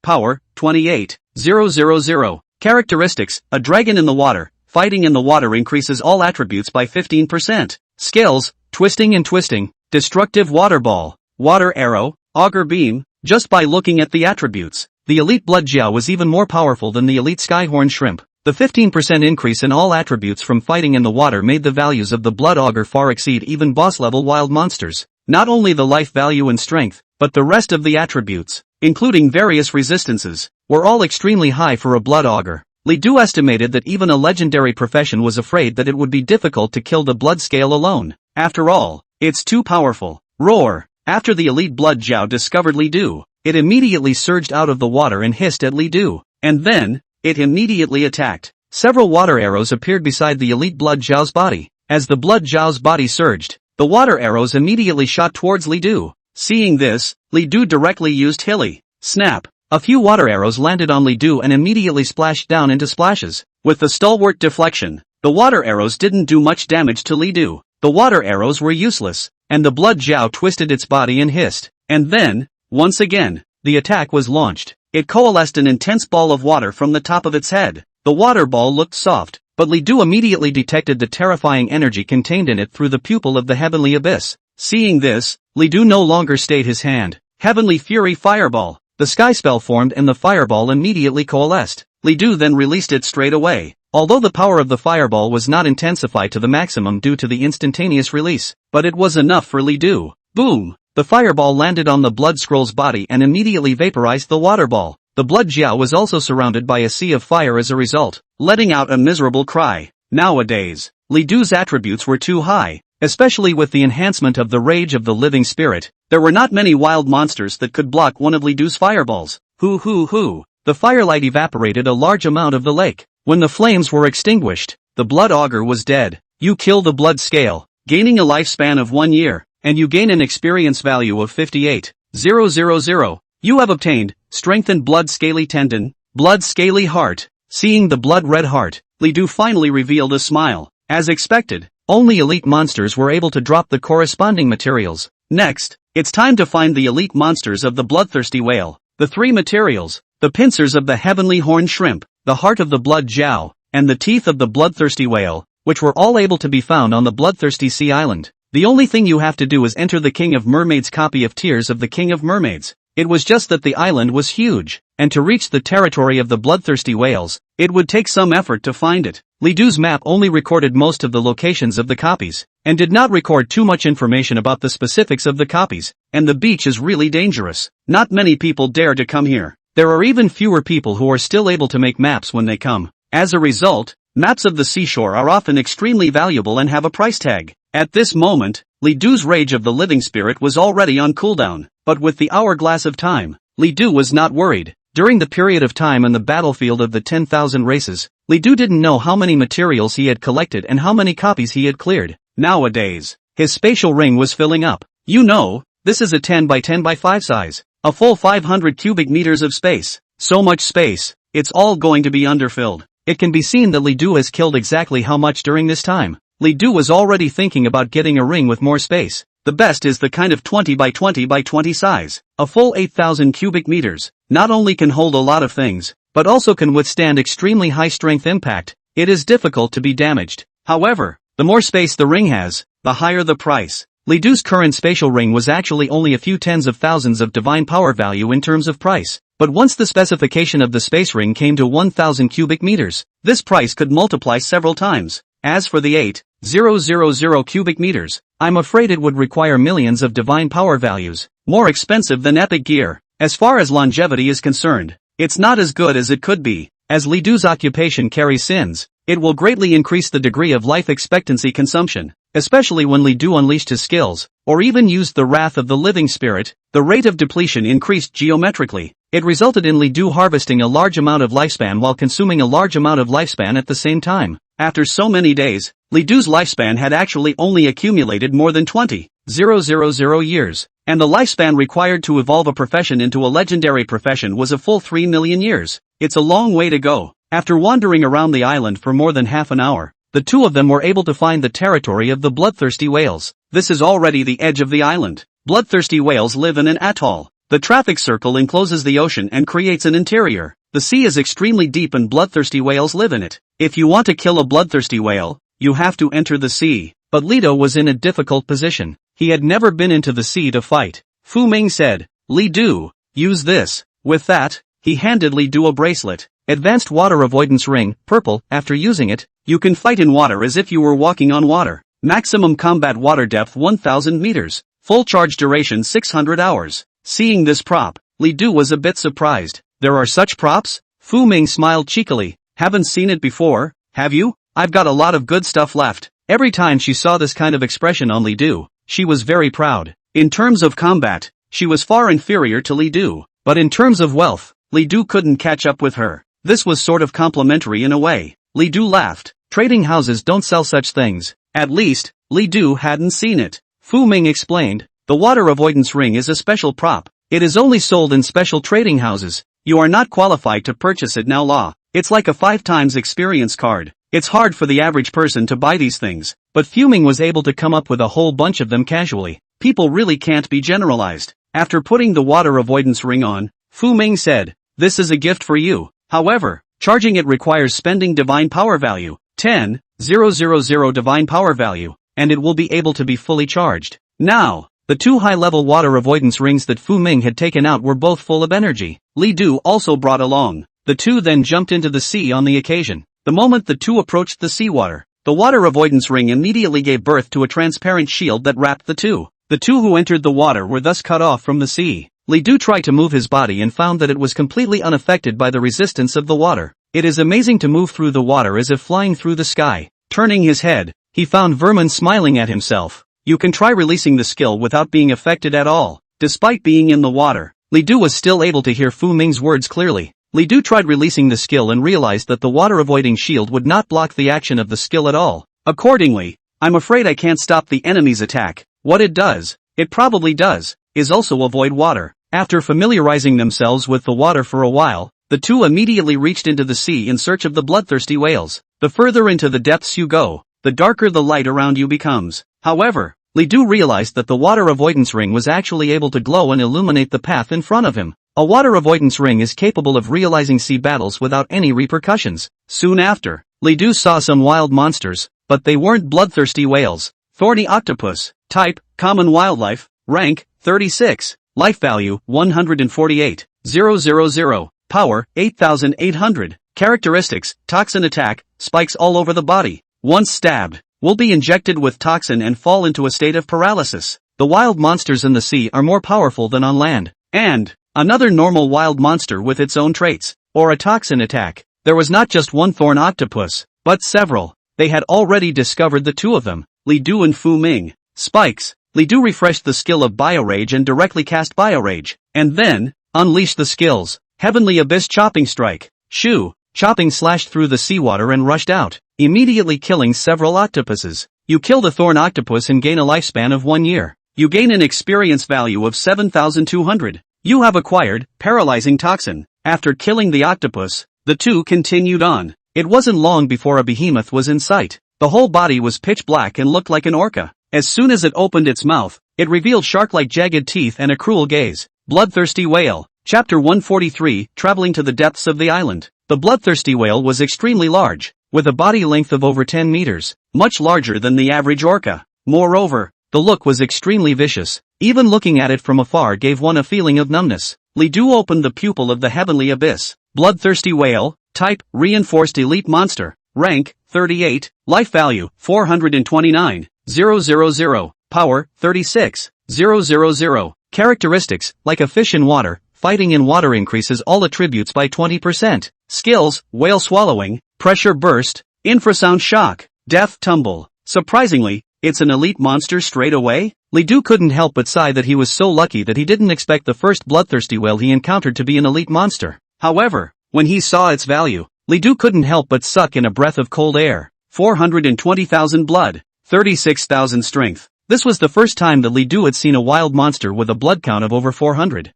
Power, 28,000. Characteristics, a dragon in the water. Fighting in the water increases all attributes by 15%. Skills, twisting and twisting, destructive water ball, water arrow, auger beam. Just by looking at the attributes, the elite blood Jiao was even more powerful than the elite Skyhorn Shrimp. The 15% increase in all attributes from fighting in the water made the values of the blood augur far exceed even boss-level wild monsters. Not only the life value and strength, but the rest of the attributes, including various resistances, were all extremely high for a blood augur. Li Du estimated that even a legendary profession was afraid that it would be difficult to kill the blood scale alone. After all, it's too powerful. Roar! After the elite blood Jiao discovered Li Du, it immediately surged out of the water and hissed at Li Du. And then, it immediately attacked. Several water arrows appeared beside the elite blood Jiao's body. As the blood Jiao's body surged, the water arrows immediately shot towards Li Du. Seeing this, Li Du directly used Hilly. Snap! A few water arrows landed on Li Du and immediately splashed down into splashes. With the stalwart deflection, the water arrows didn't do much damage to Li Du. The water arrows were useless, and the blood Jiao twisted its body and hissed. And then, once again, the attack was launched. It coalesced an intense ball of water from the top of its head. The water ball looked soft, but Li Du immediately detected the terrifying energy contained in it through the pupil of the heavenly abyss. Seeing this, Li Du no longer stayed his hand. Heavenly Fury Fireball. The sky spell formed and the fireball immediately coalesced. Li Du then released it straight away. Although the power of the fireball was not intensified to the maximum due to the instantaneous release, but it was enough for Li Du. Boom! The fireball landed on the blood scroll's body and immediately vaporized the water ball. The blood Jiao was also surrounded by a sea of fire as a result, letting out a miserable cry. Nowadays, Li Du's attributes were too high, especially with the enhancement of the rage of the living spirit. There were not many wild monsters that could block one of Li Du's fireballs. Hoo! The firelight evaporated a large amount of the lake. When the flames were extinguished, the blood augur was dead. You kill the blood scale, gaining a lifespan of 1 year, and you gain an experience value of 58,000. You have obtained strengthened blood scaly tendon, blood scaly heart. Seeing the blood red heart, Li Du finally revealed a smile. As expected, only elite monsters were able to drop the corresponding materials. Next, it's time to find the elite monsters of the bloodthirsty whale. The 3 materials: the pincers of the heavenly horned shrimp, the heart of the blood Jiao, and the teeth of the bloodthirsty whale, which were all able to be found on the bloodthirsty sea island. The only thing you have to do is enter the King of Mermaids' copy of Tears of the King of Mermaids. It was just that the island was huge, and to reach the territory of the bloodthirsty whales, it would take some effort to find it. Li Du's map only recorded most of the locations of the copies, and did not record too much information about the specifics of the copies, and the beach is really dangerous. Not many people dare to come here. There are even fewer people who are still able to make maps when they come. As a result, maps of the seashore are often extremely valuable and have a price tag. At this moment, Li Du's rage of the living spirit was already on cooldown, but with the hourglass of time, Li Du was not worried. During the period of time in the battlefield of the 10,000 races, Li Du didn't know how many materials he had collected and how many copies he had cleared. Nowadays, his spatial ring was filling up. You know, this is a 10 by 10 by 5 size. A full 500 cubic meters of space. So much space, it's all going to be underfilled. It can be seen that Li Du has killed exactly how much during this time. Li Du was already thinking about getting a ring with more space. The best is the kind of 20 by 20 by 20 size. A full 8,000 cubic meters. Not only can hold a lot of things, but also can withstand extremely high strength impact. It is difficult to be damaged. However, the more space the ring has, the higher the price. Li Du's current spatial ring was actually only a few tens of thousands of divine power value in terms of price. But once the specification of the space ring came to 1,000 cubic meters, this price could multiply several times. As for the 8,000 cubic meters, I'm afraid it would require millions of divine power values, more expensive than epic gear. As far as longevity is concerned, it's not as good as it could be. As Li Du's occupation carries sins, it will greatly increase the degree of life expectancy consumption, especially when Li Du unleashed his skills, or even used the wrath of the living spirit. The rate of depletion increased geometrically. It resulted in Li Du harvesting a large amount of lifespan while consuming a large amount of lifespan at the same time. After so many days, Li Du's lifespan had actually only accumulated more than 20,000 years, and the lifespan required to evolve a profession into a legendary profession was a full 3 million years. It's a long way to go. After wandering around the island for more than half an hour, the two of them were able to find the territory of the bloodthirsty whales. This is already the edge of the island. Bloodthirsty whales live in an atoll. The traffic circle encloses the ocean and creates an interior. The sea is extremely deep and bloodthirsty whales live in it. If you want to kill a bloodthirsty whale, you have to enter the sea. But Lido was in a difficult position. He had never been into the sea to fight. Fu Ming said, "Li Du, use this." With that, he handed Li Du a bracelet. Advanced water avoidance ring, purple. After using it, you can fight in water as if you were walking on water. Maximum combat water depth 1000 meters. Full charge duration 600 hours. Seeing this prop, Li Du was a bit surprised. There are such props? Fu Ming smiled cheekily. Haven't seen it before, have you? I've got a lot of good stuff left. Every time she saw this kind of expression on Li Du, she was very proud. In terms of combat, she was far inferior to Li Du, but in terms of wealth, Li Du couldn't catch up with her. This was sort of complimentary in a way. Li Du laughed. Trading houses don't sell such things. At least, Li Du hadn't seen it. Fu Ming explained. The water avoidance ring is a special prop. It is only sold in special trading houses. You are not qualified to purchase it now. Law. It's like a 5 times experience card. It's hard for the average person to buy these things, but Fu Ming was able to come up with a whole bunch of them casually. People really can't be generalized. After putting the water avoidance ring on, Fu Ming said, "This is a gift for you. However, charging it requires spending divine power value, 10,000 divine power value, and it will be able to be fully charged." Now, the 2 high-level water avoidance rings that Fu Ming had taken out were both full of energy. Li Du also brought along. The 2 then jumped into the sea on the occasion. The moment the 2 approached the seawater, the water avoidance ring immediately gave birth to a transparent shield that wrapped the 2. The 2 who entered the water were thus cut off from the sea. Li Du tried to move his body and found that it was completely unaffected by the resistance of the water. It is amazing to move through the water as if flying through the sky. Turning his head, he found Vermin smiling at himself. You can try releasing the skill without being affected at all. Despite being in the water, Li Du was still able to hear Fu Ming's words clearly. Li Du tried releasing the skill and realized that the water-avoiding shield would not block the action of the skill at all. Accordingly, I'm afraid I can't stop the enemy's attack. What it does, it probably does, is also avoid water. After familiarizing themselves with the water for a while, the 2 immediately reached into the sea in search of the bloodthirsty whales. The further into the depths you go, the darker the light around you becomes. However, Li Du realized that the water avoidance ring was actually able to glow and illuminate the path in front of him. A water avoidance ring is capable of realizing sea battles without any repercussions. Soon after, Li Du saw some wild monsters, but they weren't bloodthirsty whales. Thorny octopus, type, common wildlife, rank, 36, life value, 148,000, power, 8,800, characteristics, toxin attack, spikes all over the body. Once stabbed, will be injected with toxin and fall into a state of paralysis. The wild monsters in the sea are more powerful than on land. And another normal wild monster with its own traits, or a toxin attack. There was not just one thorn octopus, but several. They had already discovered the 2 of them, Li Du and Fu Ming. Spikes. Li Du refreshed the skill of Biorage and directly cast Biorage, and then unleashed the skills. Heavenly Abyss Chopping Strike. Shoo. Chopping slashed through the seawater and rushed out, immediately killing several octopuses. You kill the thorn octopus and gain a lifespan of 1 year. You gain an experience value of 7,200. You have acquired paralyzing toxin. After killing the octopus, the 2 continued on. It wasn't long before a behemoth was in sight. The whole body was pitch black and looked like an orca. As soon as it opened its mouth, it revealed shark-like jagged teeth and a cruel gaze. Bloodthirsty Whale. Chapter 143, Traveling to the Depths of the Island. The bloodthirsty whale was extremely large, with a body length of over 10 meters, much larger than the average orca. Moreover, the look was extremely vicious. Even looking at it from afar gave one a feeling of numbness. Li Du opened the pupil of the heavenly abyss. Bloodthirsty whale, type, reinforced elite monster, rank, 38, life value, 429,000, power, 36,000, characteristics, like a fish in water, fighting in water increases all attributes by 20%. Skills, whale swallowing, pressure burst, infrasound shock, death tumble. Surprisingly, it's an elite monster straight away? Li Du couldn't help but sigh that he was so lucky that he didn't expect the first bloodthirsty whale he encountered to be an elite monster. However, when he saw its value, Li Du couldn't help but suck in a breath of cold air. 420,000 blood, 36,000 strength. This was the first time that Li Du had seen a wild monster with a blood count of over 400,000.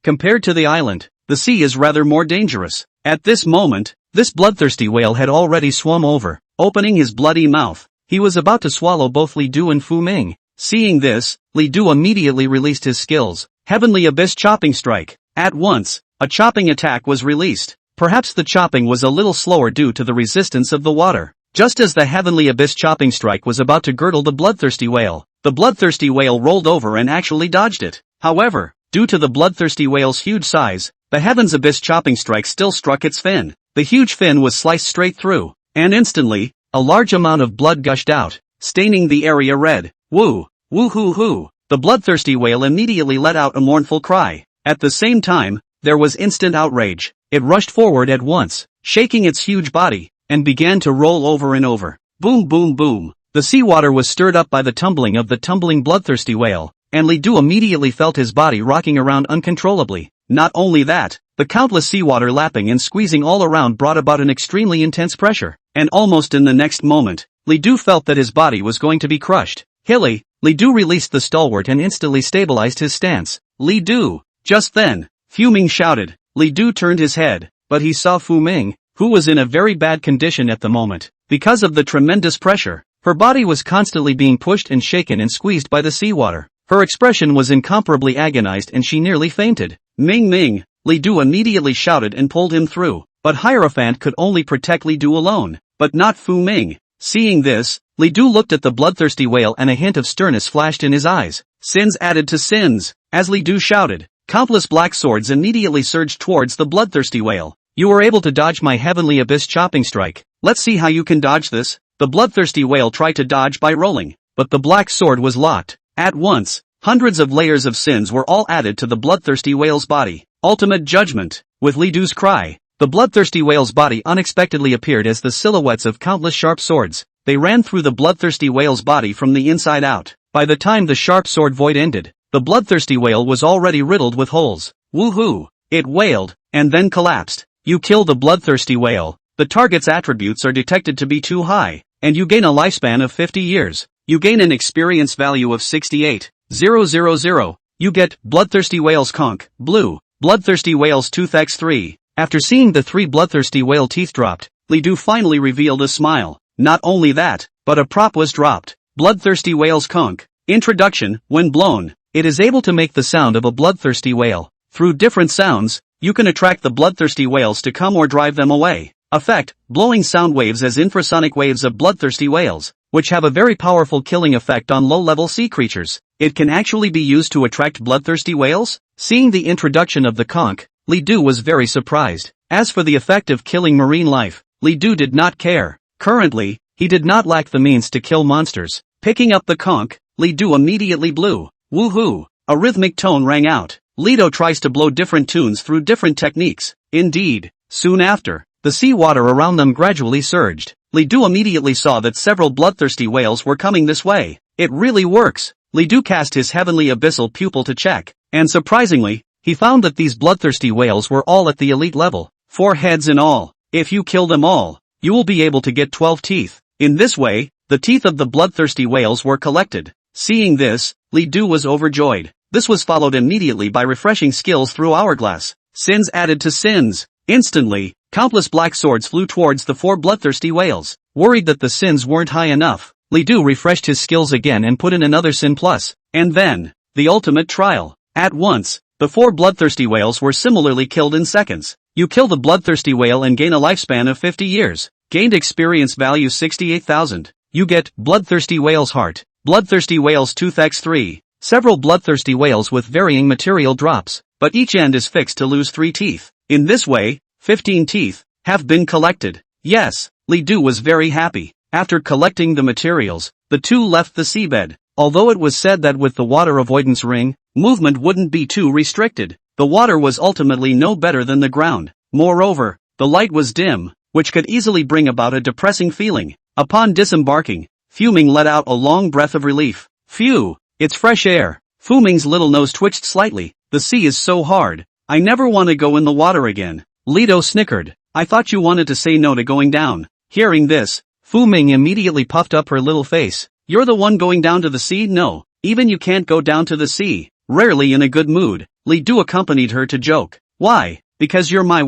Compared to the island, the sea is rather more dangerous. At this moment, this bloodthirsty whale had already swum over, opening his bloody mouth. He was about to swallow both Li Du and Fu Ming. Seeing this, Li Du immediately released his skills. Heavenly Abyss Chopping Strike. At once, a chopping attack was released. Perhaps the chopping was a little slower due to the resistance of the water. Just as the Heavenly Abyss Chopping Strike was about to girdle the bloodthirsty whale, the bloodthirsty whale rolled over and actually dodged it. However, Due to the bloodthirsty whale's huge size, the heavens abyss chopping strike still struck its fin. The huge fin was sliced straight through, and instantly, a large amount of blood gushed out, staining the area red. Woo! Woo hoo hoo! The bloodthirsty whale immediately let out a mournful cry. At the same time, there was instant outrage. It rushed forward at once, shaking its huge body, and began to roll over and over. Boom boom boom! The seawater was stirred up by the tumbling of the tumbling bloodthirsty whale, and Li Du immediately felt his body rocking around uncontrollably. Not only that, the countless seawater lapping and squeezing all around brought about an extremely intense pressure, and almost in the next moment, Li Du felt that his body was going to be crushed. Hilly, Li Du released the stalwart and instantly stabilized his stance. Li Du! Just then, Fu Ming shouted. Li Du turned his head, but he saw Fu Ming, who was in a very bad condition at the moment. Because of the tremendous pressure, her body was constantly being pushed and shaken and squeezed by the seawater. Her expression was incomparably agonized and she nearly fainted. Ming Ming! Li Du immediately shouted and pulled him through, but Hierophant could only protect Li Du alone, but not Fu Ming. Seeing this, Li Du looked at the bloodthirsty whale and a hint of sternness flashed in his eyes. Sins added to sins. As Li Du shouted, countless black swords immediately surged towards the bloodthirsty whale. You were able to dodge my heavenly abyss chopping strike. Let's see how you can dodge this. The bloodthirsty whale tried to dodge by rolling, but the black sword was locked. At once, hundreds of layers of sins were all added to the bloodthirsty whale's body. Ultimate judgment. With Li Du's cry, the bloodthirsty whale's body unexpectedly appeared as the silhouettes of countless sharp swords. They ran through the bloodthirsty whale's body from the inside out. By the time the sharp sword void ended, the bloodthirsty whale was already riddled with holes. Woohoo! It wailed, and then collapsed. You kill the bloodthirsty whale. The target's attributes are detected to be too high, and you gain a lifespan of 50 years. You gain an experience value of 68,000. You get Bloodthirsty Whale's Conch, Blue, Bloodthirsty Whale's Tooth X3. After seeing the 3 bloodthirsty whale teeth dropped, Li Du finally revealed a smile. Not only that, but a prop was dropped. Bloodthirsty Whale's Conch. Introduction. When blown, it is able to make the sound of a bloodthirsty whale. Through different sounds, you can attract the bloodthirsty whales to come or drive them away. Effect. Blowing sound waves as infrasonic waves of bloodthirsty whales, which have a very powerful killing effect on low-level sea creatures. It can actually be used to attract bloodthirsty whales? Seeing the introduction of the conch, Li Du was very surprised. As for the effect of killing marine life, Li Du did not care. Currently, he did not lack the means to kill monsters. Picking up the conch, Li Du immediately blew. Woohoo! A rhythmic tone rang out. Lido tries to blow different tunes through different techniques. Indeed, soon after, the seawater around them gradually surged. Li Du immediately saw that several bloodthirsty whales were coming this way. It really works. Li Du cast his heavenly abyssal pupil to check, and surprisingly, he found that these bloodthirsty whales were all at the elite level. 4 heads in all. If you kill them all, you will be able to get 12 teeth. In this way, the teeth of the bloodthirsty whales were collected. Seeing this, Li Du was overjoyed. This was followed immediately by refreshing skills through Hourglass. Sins added to sins. Instantly, countless black swords flew towards the 4 bloodthirsty whales. Worried that the sins weren't high enough, Li Du refreshed his skills again and put in another sin plus. And then, the ultimate trial. At once, the 4 bloodthirsty whales were similarly killed in seconds. You kill the bloodthirsty whale and gain a lifespan of 50 years. Gained experience value 68,000. You get Bloodthirsty Whale's Heart, Bloodthirsty Whale's Tooth X3. Several bloodthirsty whales with varying material drops, but each end is fixed to lose 3 teeth. In this way, 15 teeth have been collected. Yes, Li Du was very happy. After collecting the materials, the two left the seabed. Although it was said that with the water avoidance ring, movement wouldn't be too restricted, the water was ultimately no better than the ground. Moreover, the light was dim, which could easily bring about a depressing feeling. Upon disembarking, Fu Ming let out a long breath of relief. Phew! It's fresh air. Fu Ming's little nose twitched slightly. The sea is so hard. I never want to go in the water again. Lido snickered. I thought you wanted to say no to going down. Hearing this, Fu Ming immediately puffed up her little face. You're the one going down to the sea? No. Even you can't go down to the sea. Rarely in a good mood, Li Du accompanied her to joke. Why? Because you're my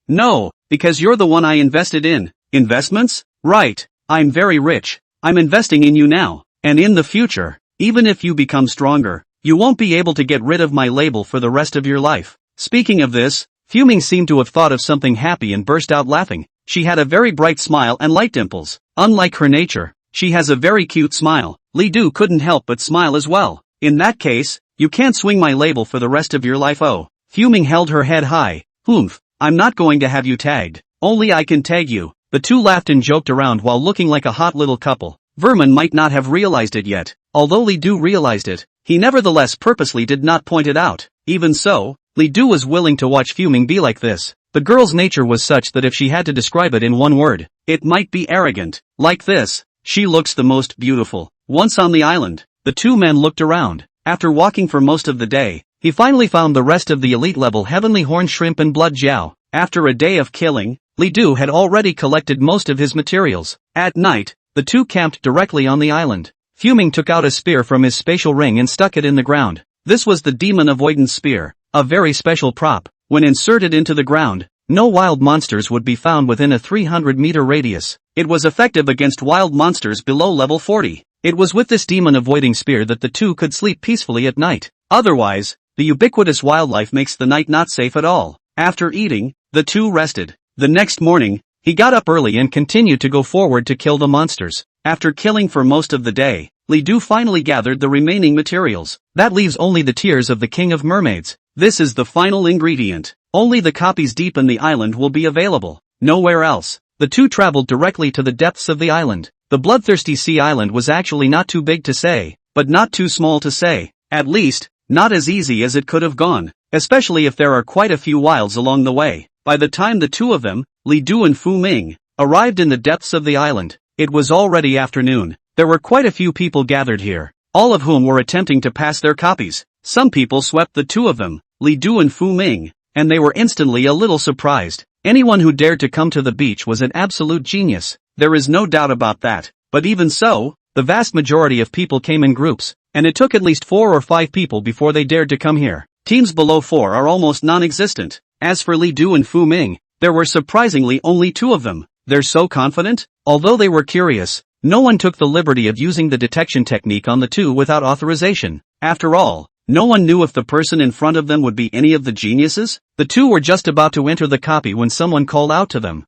No, because you're the one I invested in. Investments? Right. I'm very rich. I'm investing in you now. And in the future. Even if you become stronger, you won't be able to get rid of my label for the rest of your life. Speaking of this, Fu Ming seemed to have thought of something happy and burst out laughing. She had a very bright smile and light dimples. Unlike her nature, she has a very cute smile. Li Du couldn't help but smile as well. In that case, You can't swing my label for the rest of your life. Oh. Fuming held her head high. Oomph, I'm not going to have you tagged. Only I can tag you. The two laughed and joked around while looking like a hot little couple. Vermin might not have realized it yet. Although Li Du realized it, he nevertheless purposely did not point it out. Even so, Li Du was willing to watch Fuming be like this. The girl's nature was such that if she had to describe it in one word, it might be arrogant. Like this, she looks the most beautiful. Once on the island, the two men looked around. After walking for most of the day, he finally found the rest of the elite-level heavenly horn shrimp and blood jiao. After a day of killing, Li Du had already collected most of his materials. At night, the two camped directly on the island. Fuming took out a spear from his spatial ring and stuck it in the ground. This was the demon avoidance spear, a very special prop. When inserted into the ground, no wild monsters would be found within a 300-meter radius. It was effective against wild monsters below level 40. It was with this demon-avoiding spear that the two could sleep peacefully at night. Otherwise, the ubiquitous wildlife makes the night not safe at all. After eating, the two rested. The next morning, he got up early and continued to go forward to kill the monsters. After killing for most of the day, Li Du finally gathered the remaining materials. That leaves only the tears of the King of Mermaids. This is the final ingredient. Only the copies deep in the island will be available. Nowhere else. The two traveled directly to the depths of the island. The bloodthirsty sea island was actually not too big to say, but not too small to say. At least, not as easy as it could have gone, especially if there are quite a few wilds along the way. By the time the two of them, Li Du and Fu Ming, arrived in the depths of the island, it was already afternoon. There were quite a few people gathered here, all of whom were attempting to pass their copies. Some people swept the two of them, Li Du and Fu Ming, and they were instantly a little surprised. Anyone who dared to come to the beach was an absolute genius. There is no doubt about that. But even so, the vast majority of people came in groups, and it took at least 4 or 5 people before they dared to come here. Teams below 4 are almost non-existent. As for Li Du and Fu Ming, there were surprisingly only 2 of them. They're so confident? Although they were curious, no one took the liberty of using the detection technique on the two without authorization. After all, no one knew if the person in front of them would be any of the geniuses. The two were just about to enter the copy when someone called out to them.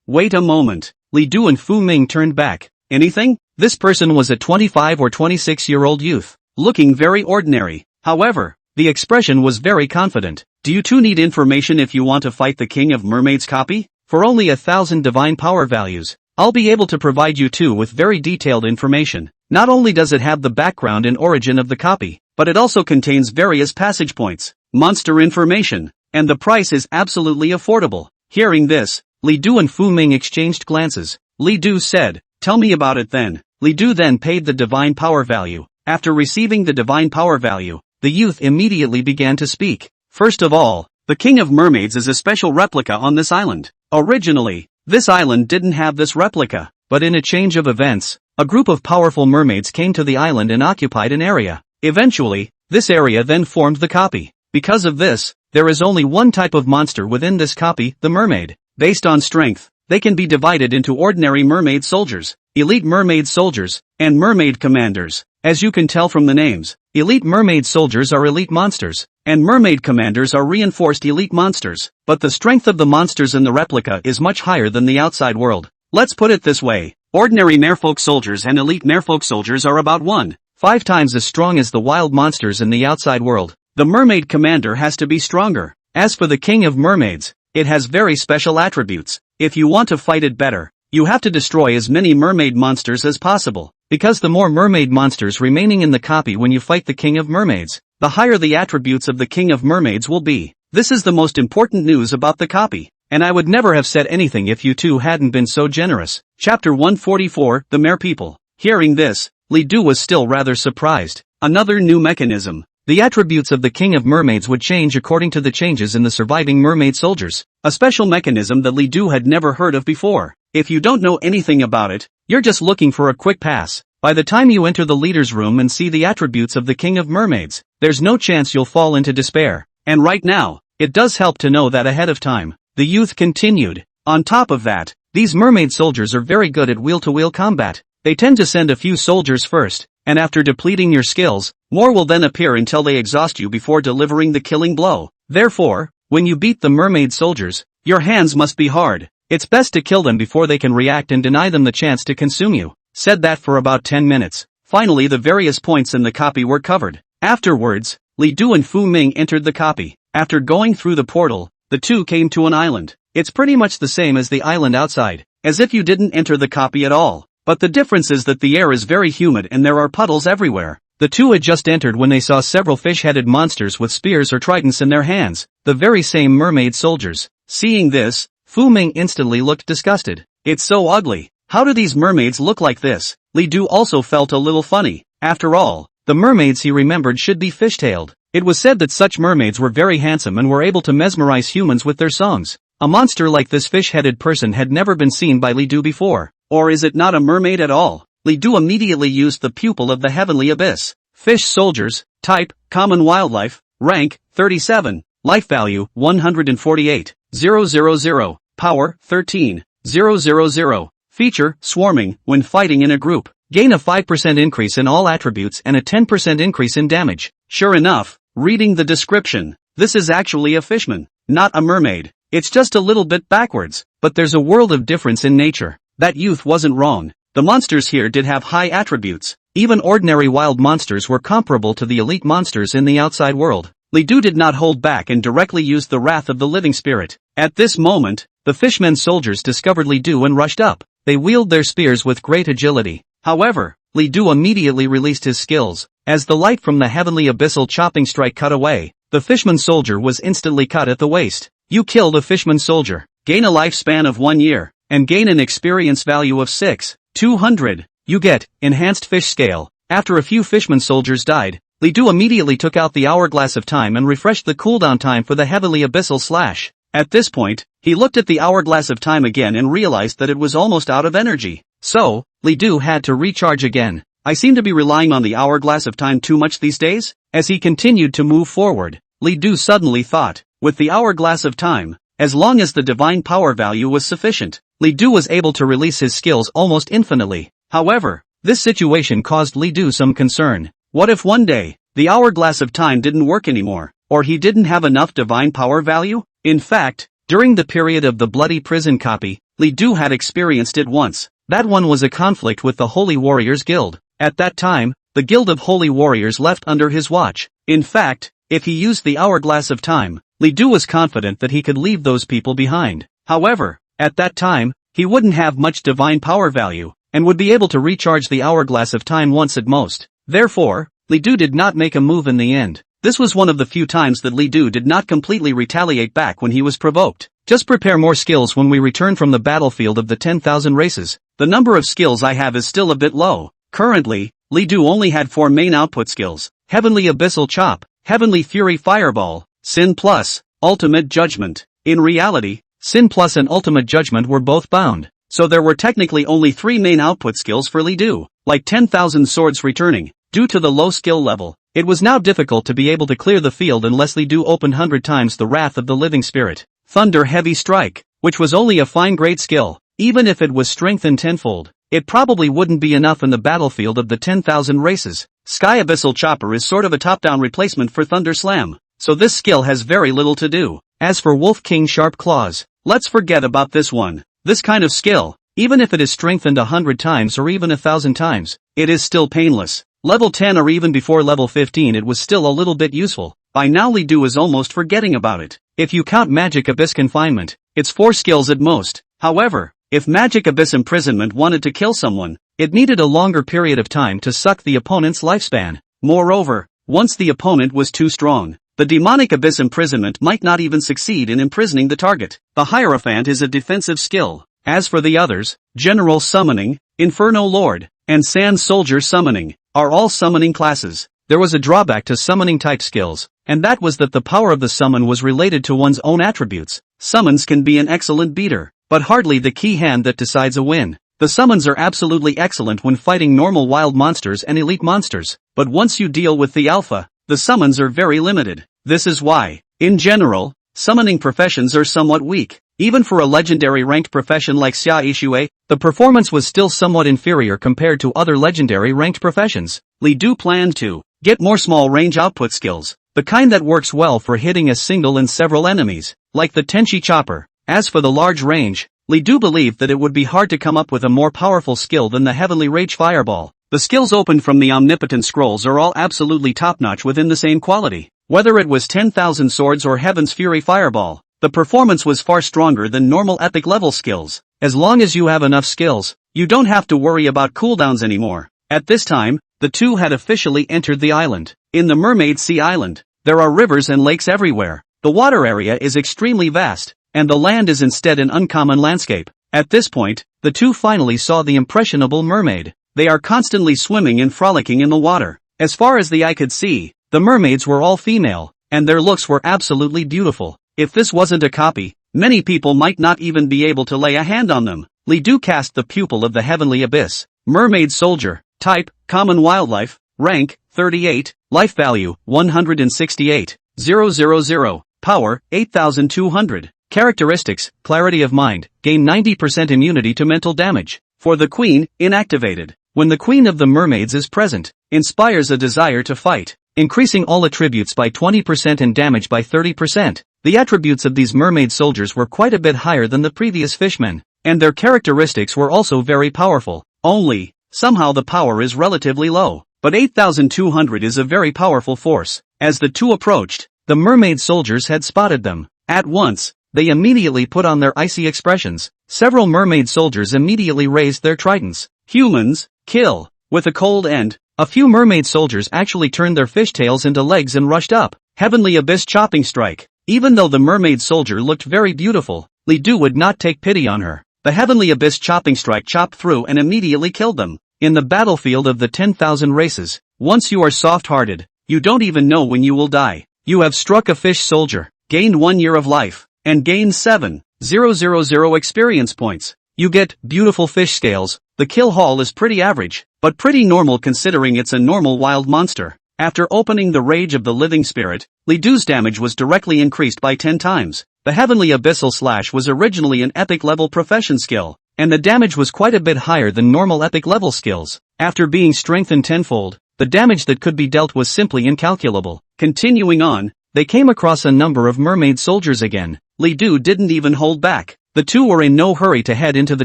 Wait a moment. Li Du and Fu Ming turned back. Anything? This person was a 25 or 26-year-old youth, looking very ordinary. However, the expression was very confident. Do you two need information if you want to fight the King of Mermaids copy? For only 1,000 divine power values, I'll be able to provide you two with very detailed information. Not only does it have the background and origin of the copy, but it also contains various passage points, monster information, and the price is absolutely affordable. Hearing this, Li Du and Fu Ming exchanged glances. Li Du said, "Tell me about it then." Li Du then paid the divine power value. After receiving the divine power value, the youth immediately began to speak. First of all, the King of Mermaids is a special replica on this island. Originally, this island didn't have this replica, but in a change of events, a group of powerful mermaids came to the island and occupied an area. Eventually, this area then formed the copy. Because of this, there is only one type of monster within this copy, the mermaid. Based on strength, they can be divided into ordinary mermaid soldiers, elite mermaid soldiers, and mermaid commanders. As you can tell from the names, elite mermaid soldiers are elite monsters, and mermaid commanders are reinforced elite monsters. But the strength of the monsters in the replica is much higher than the outside world. Let's put it this way, ordinary merfolk soldiers and elite merfolk soldiers are about 1.5 times as strong as the wild monsters in the outside world. The mermaid commander has to be stronger. As for the King of Mermaids, it has very special attributes. If you want to fight it better, you have to destroy as many mermaid monsters as possible, because the more mermaid monsters remaining in the copy when you fight the King of Mermaids, the higher the attributes of the King of Mermaids will be. This is the most important news about the copy, and I would never have said anything if you two hadn't been so generous. Chapter 144, The Mere People. Hearing this, Li Du was still rather surprised. Another new mechanism. The attributes of the King of Mermaids would change according to the changes in the surviving mermaid soldiers. A special mechanism that Li Du had never heard of before. If you don't know anything about it, you're just looking for a quick pass. By the time you enter the leader's room and see the attributes of the King of Mermaids, there's no chance you'll fall into despair. And right now, it does help to know that ahead of time. The youth continued. On top of that, these mermaid soldiers are very good at wheel-to-wheel combat. They tend to send a few soldiers first, and after depleting your skills, more will then appear until they exhaust you before delivering the killing blow. Therefore, when you beat the mermaid soldiers, your hands must be hard. It's best to kill them before they can react and deny them the chance to consume you. Said that for about 10 minutes. Finally, the various points in the copy were covered. Afterwards, Li Du and Fu Ming entered the copy. After going through the portal, the two came to an island. It's pretty much the same as the island outside, as if you didn't enter the copy at all. But the difference is that the air is very humid and there are puddles everywhere. The two had just entered when they saw several fish-headed monsters with spears or tridents in their hands, the very same mermaid soldiers. Seeing this, Fu Ming instantly looked disgusted. It's so ugly. How do these mermaids look like this? Li Du also felt a little funny. After all, the mermaids he remembered should be fish-tailed. It was said that such mermaids were very handsome and were able to mesmerize humans with their songs. A monster like this fish-headed person had never been seen by Li Du before. Or is it not a mermaid at all? Li Du immediately used the pupil of the heavenly abyss. Fish soldiers, type, common wildlife, rank, 37, life value, 148,000, power, 13,000, feature, swarming, when fighting in a group, gain a 5% increase in all attributes and a 10% increase in damage. Sure enough, reading the description, this is actually a fishman, not a mermaid. It's just a little bit backwards, but there's a world of difference in nature. That youth wasn't wrong. The monsters here did have high attributes. Even ordinary wild monsters were comparable to the elite monsters in the outside world. Li Du did not hold back and directly used the wrath of the living spirit. At this moment, the fishmen soldiers discovered Li Du and rushed up. They wield their spears with great agility. However, Li Du immediately released his skills. As the light from the heavenly abyssal chopping strike cut away, the fishman soldier was instantly cut at the waist. You killed a fishman soldier. Gain a lifespan of 1 year. And gain an experience value of 6,200. You get enhanced fish scale. After a few fishman soldiers died, Li Du immediately took out the hourglass of time and refreshed the cooldown time for the heavenly abyssal slash. At this point, he looked at the hourglass of time again and realized that it was almost out of energy. So, Li Du had to recharge again. I seem to be relying on the hourglass of time too much these days? As he continued to move forward, Li Du suddenly thought, with the hourglass of time, as long as the divine power value was sufficient, Li Du was able to release his skills almost infinitely. However, this situation caused Li Du some concern. What if one day, the hourglass of time didn't work anymore, or he didn't have enough divine power value? In fact, during the period of the bloody prison copy, Li Du had experienced it once. That one was a conflict with the Holy Warriors Guild. At that time, the Guild of Holy Warriors left under his watch. In fact, if he used the hourglass of time, Li Du was confident that he could leave those people behind. However, at that time, he wouldn't have much divine power value, and would be able to recharge the hourglass of time once at most. Therefore, Li Du did not make a move in the end. This was one of the few times that Li Du did not completely retaliate back when he was provoked. Just prepare more skills when we return from the battlefield of the 10,000 races. The number of skills I have is still a bit low. Currently, Li Du only had 4 main output skills: Heavenly Abyssal Chop, Heavenly Fury Fireball, Sin Plus, Ultimate Judgment. In reality, Sin Plus and Ultimate Judgment were both bound, so there were technically only 3 main output skills for Li Du. Like 10,000 swords returning, due to the low skill level, it was now difficult to be able to clear the field unless Li Du opened 100 times the wrath of the living spirit. Thunder Heavy Strike, which was only a fine grade skill, even if it was strengthened tenfold, it probably wouldn't be enough in the battlefield of the 10,000 races. Sky Abyssal Chopper is sort of a top-down replacement for Thunder Slam, so this skill has very little to do. As for Wolf King Sharp Claws, let's forget about this one. This kind of skill, even if it is strengthened 100 times or even 1,000 times, it is still painless. Level 10 or even before level 15 it was still a little bit useful. By now Li Du is almost forgetting about it. If you count Magic Abyss Confinement, it's 4 skills at most. However, if Magic Abyss Imprisonment wanted to kill someone, it needed a longer period of time to suck the opponent's lifespan. Moreover, once the opponent was too strong, the Demonic Abyss Imprisonment might not even succeed in imprisoning the target. The Hierophant is a defensive skill. As for the others, General Summoning, Inferno Lord, and Sand Soldier Summoning, are all summoning classes. There was a drawback to summoning type skills, and that was that the power of the summon was related to one's own attributes. Summons can be an excellent beater, but hardly the key hand that decides a win. The summons are absolutely excellent when fighting normal wild monsters and elite monsters, but once you deal with the alpha, the summons are very limited. This is why, in general, summoning professions are somewhat weak. Even for a legendary ranked profession like Xia Ishue, the performance was still somewhat inferior compared to other legendary ranked professions. Li Du planned to get more small range output skills, the kind that works well for hitting a single and several enemies, like the Tenchi Chopper. As for the large range, Li Du believed that it would be hard to come up with a more powerful skill than the Heavenly Rage Fireball. The skills opened from the Omnipotent Scrolls are all absolutely top-notch within the same quality. Whether it was 10,000 Swords or Heaven's Fury Fireball, the performance was far stronger than normal epic level skills. As long as you have enough skills, you don't have to worry about cooldowns anymore. At this time, the two had officially entered the island. In the Mermaid Sea Island, there are rivers and lakes everywhere. The water area is extremely vast, and the land is instead an uncommon landscape. At this point, the two finally saw the impressionable mermaid. They are constantly swimming and frolicking in the water. As far as the eye could see, the mermaids were all female, and their looks were absolutely beautiful. If this wasn't a copy, many people might not even be able to lay a hand on them. Li Du cast the pupil of the heavenly abyss. Mermaid soldier, type, common wildlife, rank, 38, life value, 168,000, power, 8,200. Characteristics, clarity of mind, gain 90% immunity to mental damage. For the queen, inactivated. When the queen of the mermaids is present, inspires a desire to fight, increasing all attributes by 20% and damage by 30%. The attributes of these mermaid soldiers were quite a bit higher than the previous fishmen, and their characteristics were also very powerful. Only, somehow the power is relatively low, but 8,200 is a very powerful force. As the two approached, the mermaid soldiers had spotted them. At once, they immediately put on their icy expressions. Several mermaid soldiers immediately raised their tridents. Humans, kill. With a cold end, a few mermaid soldiers actually turned their fishtails into legs and rushed up. Heavenly Abyss Chopping Strike. Even though the mermaid soldier looked very beautiful, Li Du would not take pity on her. The Heavenly Abyss Chopping Strike chopped through and immediately killed them. In the battlefield of the 10,000 races, once you are soft-hearted, you don't even know when you will die. You have struck a fish soldier, gained 1 year of life, and gained 7,000 experience points. You get beautiful fish scales. The kill haul is pretty average, but pretty normal considering it's a normal wild monster. After opening the Rage of the Living Spirit, Li Du's damage was directly increased by 10 times. The Heavenly Abyssal Slash was originally an epic level profession skill, and the damage was quite a bit higher than normal epic level skills. After being strengthened tenfold, the damage that could be dealt was simply incalculable. Continuing on, they came across a number of mermaid soldiers again. Li Du didn't even hold back. The two were in no hurry to head into the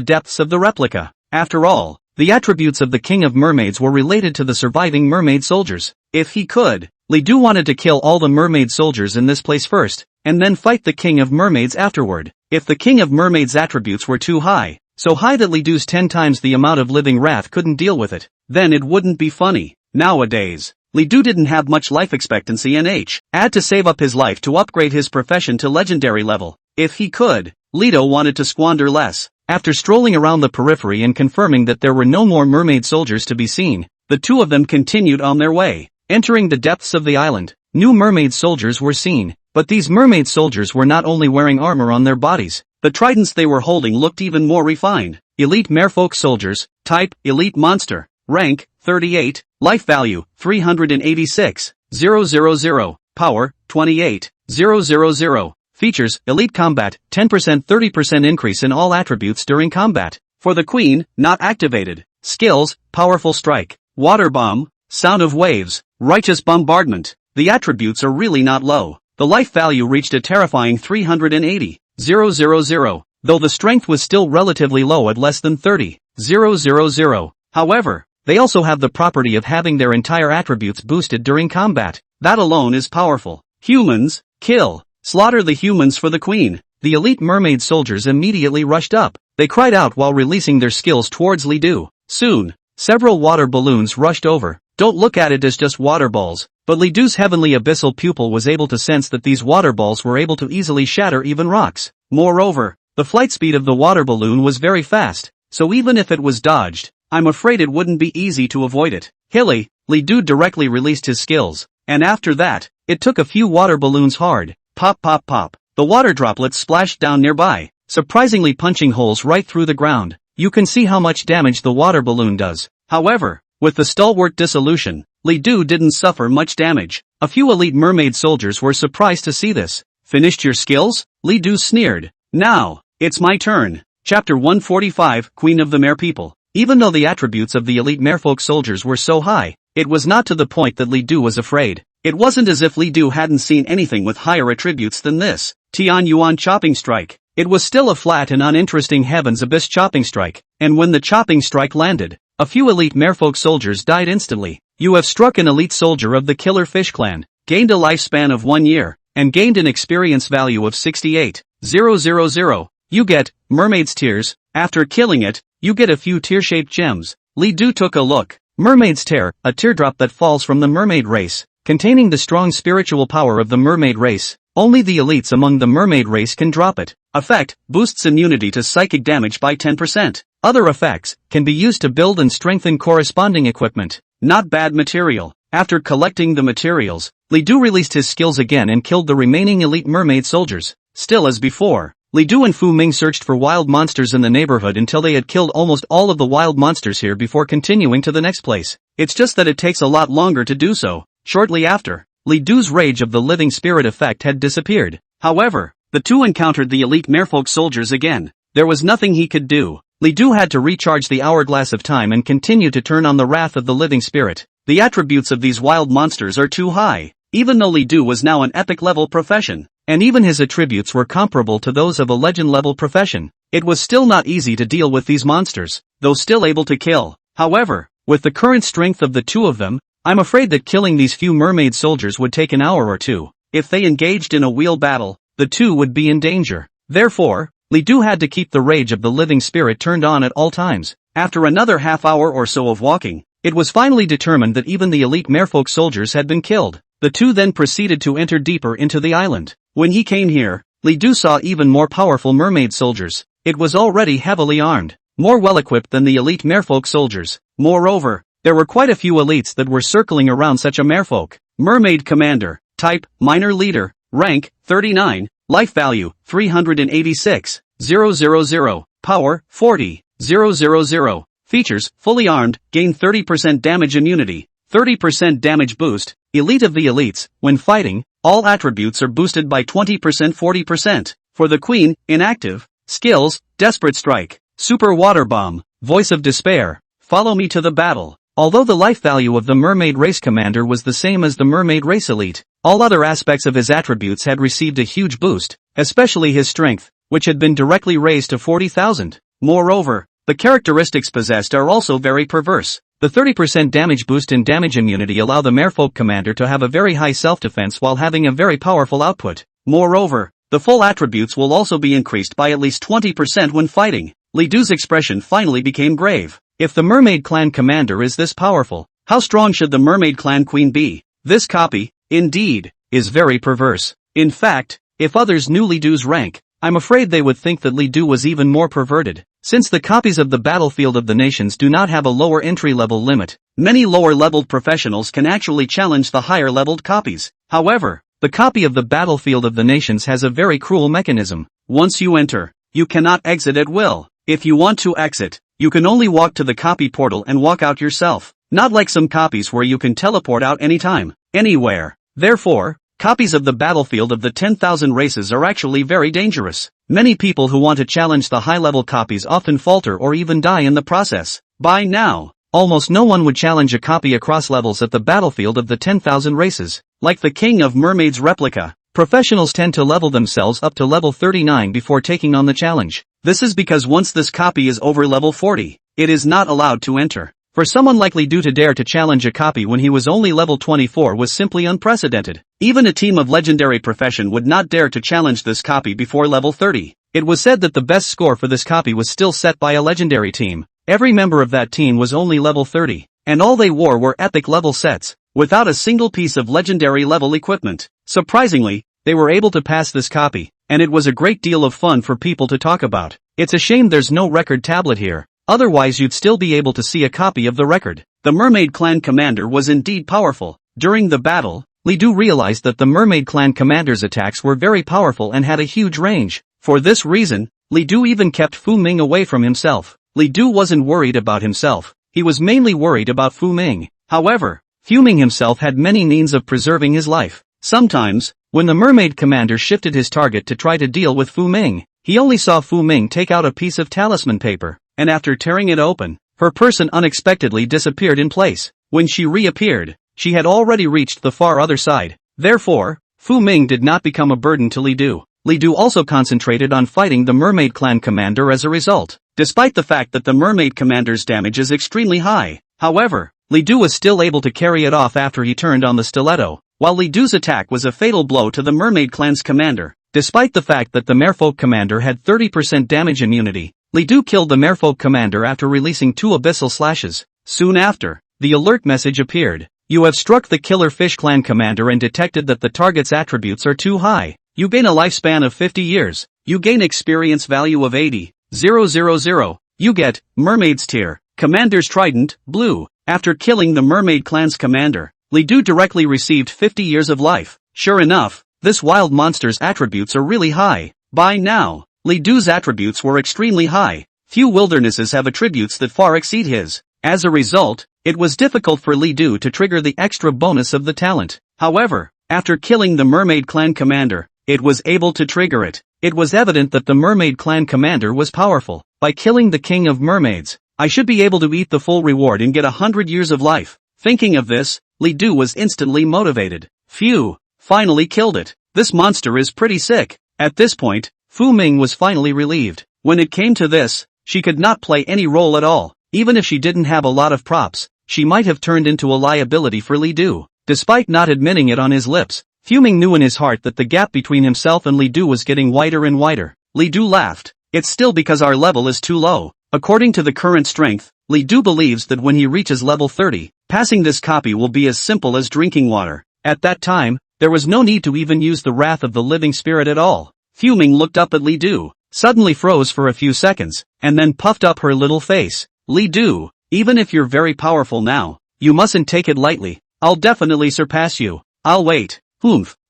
depths of the replica. After all, the attributes of the King of Mermaids were related to the surviving mermaid soldiers. If he could, Li Du wanted to kill all the mermaid soldiers in this place first, and then fight the King of Mermaids afterward. If the King of Mermaids' attributes were too high, so high that Li Du's 10 times the amount of living wrath couldn't deal with it, then it wouldn't be funny. Nowadays, Li Du didn't have much life expectancy and had to save up his life to upgrade his profession to legendary level. If he could, Lido wanted to squander less. After strolling around the periphery and confirming that there were no more mermaid soldiers to be seen, the two of them continued on their way. Entering the depths of the island, new mermaid soldiers were seen, but these mermaid soldiers were not only wearing armor on their bodies, the tridents they were holding looked even more refined. Elite merfolk soldiers, type, elite monster, rank, 38, life value, 386,000, power, 28,000. Features, elite combat, 10% 30% increase in all attributes during combat. For the queen, not activated. Skills, powerful strike, water bomb, sound of waves, righteous bombardment. The attributes are really not low. The life value reached a terrifying 380,000, though the strength was still relatively low at less than 30,000. However, they also have the property of having their entire attributes boosted during combat. That alone is powerful. Humans, kill. Slaughter the humans for the queen. The elite mermaid soldiers immediately rushed up. They cried out while releasing their skills towards Li Du. Soon, several water balloons rushed over. Don't look at it as just water balls, but Li Du's heavenly abyssal pupil was able to sense that these water balls were able to easily shatter even rocks. Moreover, the flight speed of the water balloon was very fast, so even if it was dodged, I'm afraid it wouldn't be easy to avoid it. Hilly, Li Du directly released his skills, and after that, it took a few water balloons hard. Pop pop pop. The water droplets splashed down nearby, surprisingly punching holes right through the ground. You can see how much damage the water balloon does. However, with the stalwart dissolution, Li Du didn't suffer much damage. A few elite mermaid soldiers were surprised to see this. Finished your skills? Li Du sneered. Now, it's my turn. Chapter 145, Queen of the Mere People. Even though the attributes of the elite merfolk soldiers were so high, it was not to the point that Li Du was afraid. It wasn't as if Li Du hadn't seen anything with higher attributes than this. Tian Yuan Chopping Strike. It was still a flat and uninteresting Heaven's Abyss chopping strike, and when the chopping strike landed, a few elite merfolk soldiers died instantly. You have struck an elite soldier of the Killer Fish clan, gained a lifespan of 1 year, and gained an experience value of 68,000. You get Mermaid's Tears. After killing it, you get a few tear-shaped gems. Li Du took a look. Mermaid's Tear, a teardrop that falls from the mermaid race, containing the strong spiritual power of the mermaid race. Only the elites among the mermaid race can drop it. Effect, boosts immunity to psychic damage by 10%. Other effects can be used to build and strengthen corresponding equipment. Not bad material. After collecting the materials, Li Du released his skills again and killed the remaining elite mermaid soldiers. Still as before, Li Du and Fu Ming searched for wild monsters in the neighborhood until they had killed almost all of the wild monsters here before continuing to the next place. It's just that it takes a lot longer to do so. Shortly after, Li Du's Rage of the Living Spirit effect had disappeared. However, the two encountered the elite merfolk soldiers again. There was nothing he could do. Li Du had to recharge the hourglass of time and continue to turn on the wrath of the living spirit. The attributes of these wild monsters are too high. Even though Li Du was now an epic level profession, and even his attributes were comparable to those of a legend level profession, it was still not easy to deal with these monsters, though still able to kill. However, with the current strength of the two of them, I'm afraid that killing these few mermaid soldiers would take an hour or two. If they engaged in a wheel battle, the two would be in danger. Therefore, Li Du had to keep the Rage of the Living Spirit turned on at all times. After another half hour or so of walking, it was finally determined that even the elite merfolk soldiers had been killed. The two then proceeded to enter deeper into the island. When he came here, Li Du saw even more powerful mermaid soldiers. It was already heavily armed, more well-equipped than the elite merfolk soldiers. Moreover, there were quite a few elites that were circling around such a merfolk. Mermaid Commander, Type, Minor Leader, Rank, 39, Life Value, 386,000, Power, 40,000, Features, Fully Armed, Gain 30% Damage Immunity, 30% Damage Boost, Elite of the Elites. When fighting, all attributes are boosted by 20% 40%. For the Queen, Inactive, Skills, Desperate Strike, Super Water Bomb, Voice of Despair, Follow Me to the Battle. Although the life value of the Mermaid Race Commander was the same as the Mermaid Race Elite, all other aspects of his attributes had received a huge boost, especially his strength, which had been directly raised to 40,000. Moreover, the characteristics possessed are also very perverse. The 30% damage boost and damage immunity allow the Merfolk Commander to have a very high self-defense while having a very powerful output. Moreover, the full attributes will also be increased by at least 20% when fighting. Li Du's expression finally became grave. If the Mermaid Clan Commander is this powerful, how strong should the Mermaid Clan Queen be? This copy, indeed, is very perverse. In fact, if others knew Li Du's rank, I'm afraid they would think that Li Du was even more perverted. Since the copies of the Battlefield of the Nations do not have a lower entry-level limit, many lower-leveled professionals can actually challenge the higher-leveled copies. However, the copy of the Battlefield of the Nations has a very cruel mechanism. Once you enter, you cannot exit at will. If you want to exit, you can only walk to the copy portal and walk out yourself. Not like some copies where you can teleport out anytime, anywhere. Therefore, copies of the Battlefield of the 10,000 races are actually very dangerous. Many people who want to challenge the high-level copies often falter or even die in the process. By now, almost no one would challenge a copy across levels at the Battlefield of the 10,000 races. Like the King of Mermaids replica, professionals tend to level themselves up to level 39 before taking on the challenge. This is because once this copy is over level 40, it is not allowed to enter. For someone like Li Du to dare to challenge a copy when he was only level 24 was simply unprecedented. Even a team of legendary profession would not dare to challenge this copy before level 30. It was said that the best score for this copy was still set by a legendary team. Every member of that team was only level 30, and all they wore were epic level sets, without a single piece of legendary level equipment. Surprisingly, they were able to pass this copy, and it was a great deal of fun for people to talk about. It's a shame there's no record tablet here. Otherwise you'd still be able to see a copy of the record. The Mermaid Clan Commander was indeed powerful. During the battle, Li Du realized that the Mermaid Clan Commander's attacks were very powerful and had a huge range. For this reason, Li Du even kept Fu Ming away from himself. Li Du wasn't worried about himself. He was mainly worried about Fu Ming. However, Fu Ming himself had many means of preserving his life. Sometimes, when the Mermaid Commander shifted his target to try to deal with Fu Ming, he only saw Fu Ming take out a piece of talisman paper, and after tearing it open, her person unexpectedly disappeared in place. When she reappeared, she had already reached the far other side. Therefore, Fu Ming did not become a burden to Li Du. Li Du also concentrated on fighting the Mermaid Clan commander as a result. Despite the fact that the Mermaid commander's damage is extremely high, however, Li Du was still able to carry it off after he turned on the stiletto. While Li Du's attack was a fatal blow to the Mermaid Clan's commander, despite the fact that the Merfolk commander had 30% damage immunity, Li Du killed the Merfolk commander after releasing 2 abyssal slashes. Soon after, the alert message appeared. You have struck the Killer Fish Clan commander and detected that the target's attributes are too high. You gain a lifespan of 50 years. You gain experience value of 80,000. You get Mermaid's Tier, Commander's Trident, Blue. After killing the Mermaid Clan's commander, Li Du directly received 50 years of life. Sure enough, this wild monster's attributes are really high. By now, Li Du's attributes were extremely high. Few wildernesses have attributes that far exceed his. As a result, it was difficult for Li Du to trigger the extra bonus of the talent. However, after killing the Mermaid Clan commander, it was able to trigger it. It was evident that the Mermaid Clan commander was powerful. By killing the King of Mermaids, I should be able to eat the full reward and get 100 years of life. Thinking of this, Li Du was instantly motivated. Phew, finally killed it. This monster is pretty sick. At this point, Fu Ming was finally relieved. When it came to this, she could not play any role at all. Even if she didn't have a lot of props, she might have turned into a liability for Li Du. Despite not admitting it on his lips, Fu Ming knew in his heart that the gap between himself and Li Du was getting wider and wider. Li Du laughed. It's still because our level is too low. According to the current strength, Li Du believes that when he reaches level 30, passing this copy will be as simple as drinking water. At that time, there was no need to even use the wrath of the living spirit at all. Fu Ming looked up at Li Du, suddenly froze for a few seconds, and then puffed up her little face. Li Du, even if you're very powerful now, you mustn't take it lightly. I'll definitely surpass you. I'll wait.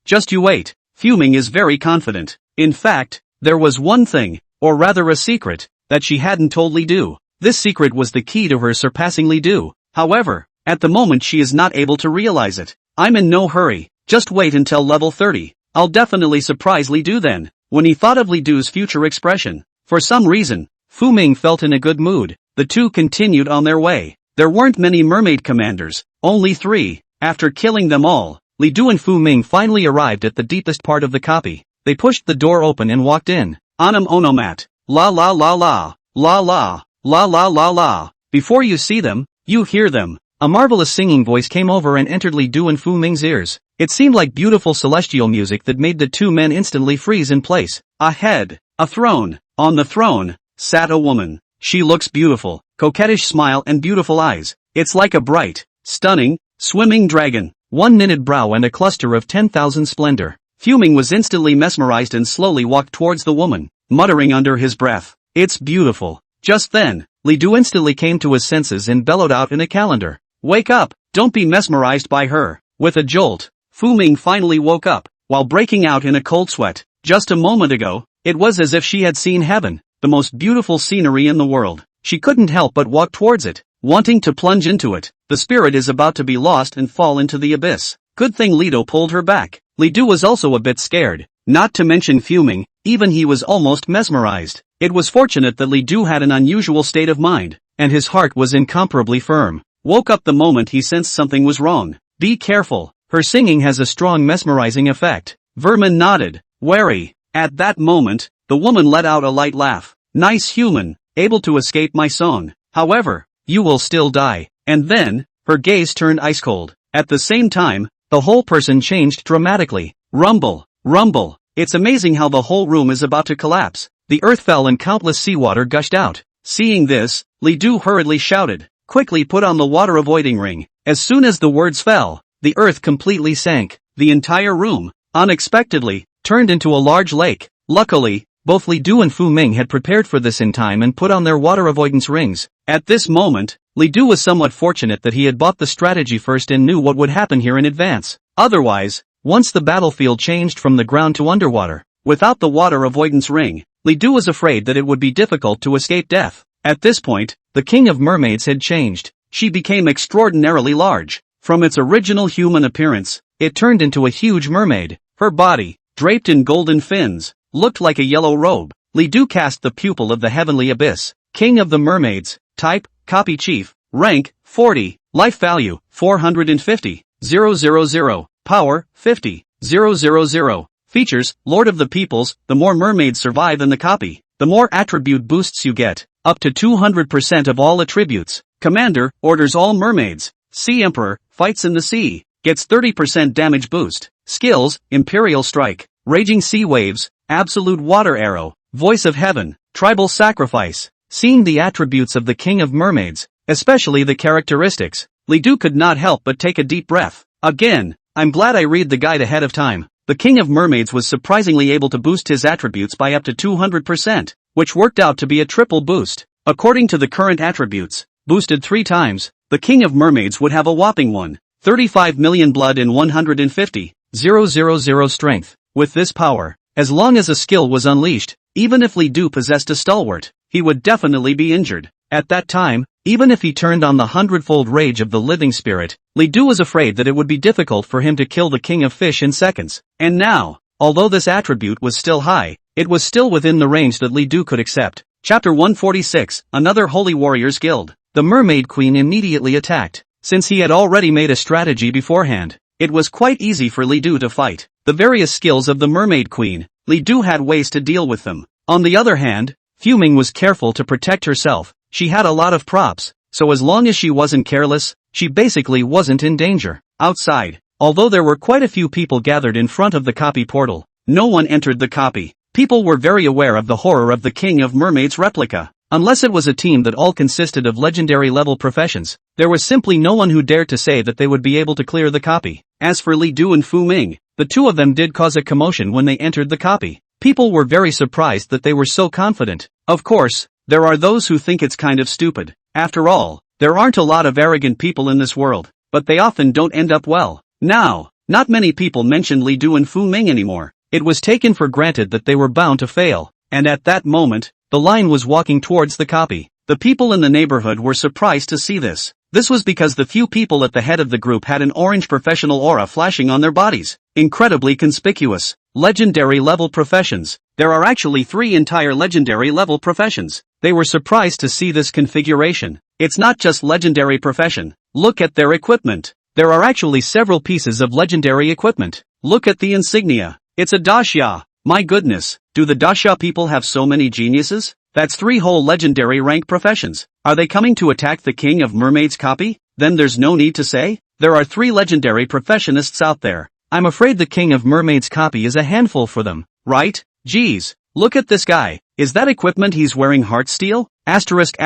Just you wait. Fu Ming is very confident. In fact, there was one thing, or rather a secret, that she hadn't told Li Du. This secret was the key to her surpassing Li Du. However, at the moment she is not able to realize it. I'm in no hurry. Just wait until level 30. I'll definitely surprise Li Du then. When he thought of Li Du's future expression, for some reason, Fu Ming felt in a good mood. The two continued on their way. There weren't many mermaid commanders, only 3. After killing them all, Li Du and Fu Ming finally arrived at the deepest part of the copy. They pushed the door open and walked in. Onam onomat. La la la la. La la. La la la la. Before you see them, you hear them. A marvelous singing voice came over and entered Li Du and Fu Ming's ears. It seemed like beautiful celestial music that made the two men instantly freeze in place. A head. A throne. On the throne sat a woman. She looks beautiful. Coquettish smile and beautiful eyes. It's like a bright, stunning, swimming dragon. One knitted brow and a cluster of 10,000 splendor. Fu Ming was instantly mesmerized and slowly walked towards the woman, muttering under his breath, "It's beautiful." Just then, Li Du instantly came to his senses and bellowed out in a calendar, "Wake up, don't be mesmerized by her." With a jolt, Fu Ming finally woke up, while breaking out in a cold sweat. Just a moment ago, it was as if she had seen heaven, the most beautiful scenery in the world. She couldn't help but walk towards it, wanting to plunge into it. The spirit is about to be lost and fall into the abyss. Good thing Lido pulled her back. Li Du was also a bit scared, not to mention fuming, even he was almost mesmerized. It was fortunate that Li Du had an unusual state of mind, and his heart was incomparably firm. Woke up the moment he sensed something was wrong. Be careful, her singing has a strong mesmerizing effect. Vermin nodded, wary. At that moment, the woman let out a light laugh. Nice human, able to escape my song. However, you will still die. And then, her gaze turned ice cold. At the same time, the whole person changed dramatically. Rumble, rumble. It's amazing how the whole room is about to collapse. The earth fell and countless seawater gushed out. Seeing this, Li Du hurriedly shouted, "Quickly put on the water avoiding ring." As soon as the words fell, the earth completely sank. The entire room, unexpectedly, turned into a large lake. Luckily, both Li Du and Fu Ming had prepared for this in time and put on their water avoidance rings. At this moment, Li Du was somewhat fortunate that he had bought the strategy first and knew what would happen here in advance. Otherwise, once the battlefield changed from the ground to underwater, without the water avoidance ring, Li Du was afraid that it would be difficult to escape death. At this point, the King of Mermaids had changed. She became extraordinarily large. From its original human appearance, it turned into a huge mermaid. Her body, draped in golden fins, looked like a yellow robe. Li Du cast the pupil of the heavenly abyss. King of the Mermaids, type, copy chief, rank, 40, life value, 450, 000, power, 50, 000, Features, Lord of the Peoples, the more mermaids survive in the copy, the more attribute boosts you get, up to 200% of all attributes. Commander, orders all mermaids. Sea Emperor, fights in the sea, gets 30% damage boost. Skills, Imperial Strike, Raging Sea Waves, Absolute Water Arrow, Voice of Heaven, Tribal Sacrifice. Seeing the attributes of the King of Mermaids, especially the characteristics, Li Du could not help but take a deep breath. Again, I'm glad I read the guide ahead of time. The King of Mermaids was surprisingly able to boost his attributes by up to 200%, which worked out to be a triple boost. According to the current attributes, boosted 3 times, the King of Mermaids would have a whopping 35 million blood and 150,000 strength. With this power, as long as a skill was unleashed, even if Li Du possessed a stalwart, he would definitely be injured. At that time, even if he turned on the 100-fold rage of the living spirit, Li Du was afraid that it would be difficult for him to kill the King of Fish in seconds. And now, although this attribute was still high, it was still within the range that Li Du could accept. Chapter 146, Another Holy Warriors Guild. The Mermaid Queen immediately attacked. Since he had already made a strategy beforehand, it was quite easy for Li Du to fight the various skills of the Mermaid Queen. Li Du had ways to deal with them. On the other hand, Fuming was careful to protect herself. She had a lot of props, so as long as she wasn't careless, she basically wasn't in danger. Outside, although there were quite a few people gathered in front of the copy portal, no one entered the copy. People were very aware of the horror of the King of Mermaids replica. Unless it was a team that all consisted of legendary level professions, there was simply no one who dared to say that they would be able to clear the copy. As for Li Du and Fu Ming, the two of them did cause a commotion when they entered the copy. People were very surprised that they were so confident. Of course, there are those who think it's kind of stupid. After all, there aren't a lot of arrogant people in this world, but they often don't end up well. Now, not many people mentioned Li Du and Fu Ming anymore. It was taken for granted that they were bound to fail, and at that moment, the line was walking towards the copy. The people in the neighborhood were surprised to see this. This was because the few people at the head of the group had an orange professional aura flashing on their bodies. Incredibly conspicuous. Legendary level professions. There are actually 3 entire legendary level professions. They were surprised to see this configuration. It's not just legendary profession. Look at their equipment. There are actually several pieces of legendary equipment. Look at the insignia. It's a dasha. My goodness, do the dasha people have so many geniuses? That's 3 whole legendary rank professions. Are they coming to attack the King of Mermaids copy? Then there's no need to say. There are 3 legendary professionists out there. I'm afraid the King of Mermaids copy is a handful for them, right? Geez, look at this guy. Is that equipment he's wearing heart steel? Asterisk.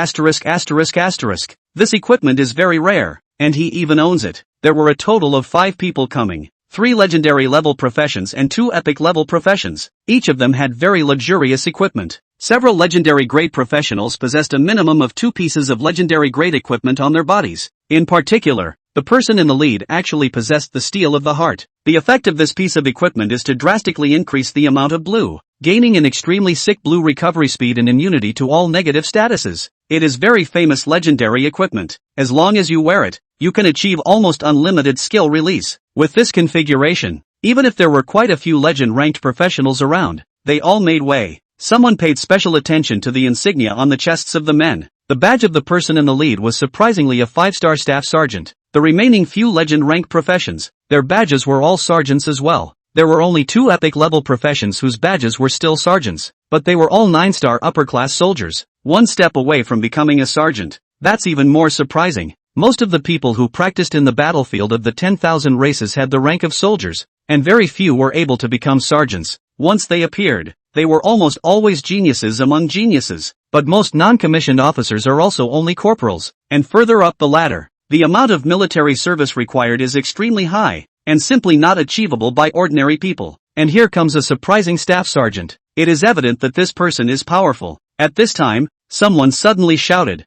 This equipment is very rare, and he even owns it. There were a total of 5 people coming. 3 legendary level professions and 2 epic level professions. Each of them had very luxurious equipment. Several legendary grade professionals possessed a minimum of 2 pieces of legendary grade equipment on their bodies. In particular, the person in the lead actually possessed the steel of the heart. The effect of this piece of equipment is to drastically increase the amount of blue, gaining an extremely sick blue recovery speed and immunity to all negative statuses. It is very famous legendary equipment. As long as you wear it, you can achieve almost unlimited skill release. With this configuration, even if there were quite a few legend-ranked professionals around, they all made way. Someone paid special attention to the insignia on the chests of the men. The badge of the person in the lead was surprisingly a 5-star staff sergeant. The remaining few legend-rank professions, their badges were all sergeants as well. There were only 2 epic-level professions whose badges were still sergeants, but they were all 9-star upper-class soldiers, 1 step away from becoming a sergeant. That's even more surprising. Most of the people who practiced in the battlefield of the 10,000 races had the rank of soldiers, and very few were able to become sergeants. Once they appeared, they were almost always geniuses among geniuses. But most non-commissioned officers are also only corporals, and further up the ladder, the amount of military service required is extremely high, and simply not achievable by ordinary people. And here comes a surprising staff sergeant. It is evident that this person is powerful. At this time, someone suddenly shouted,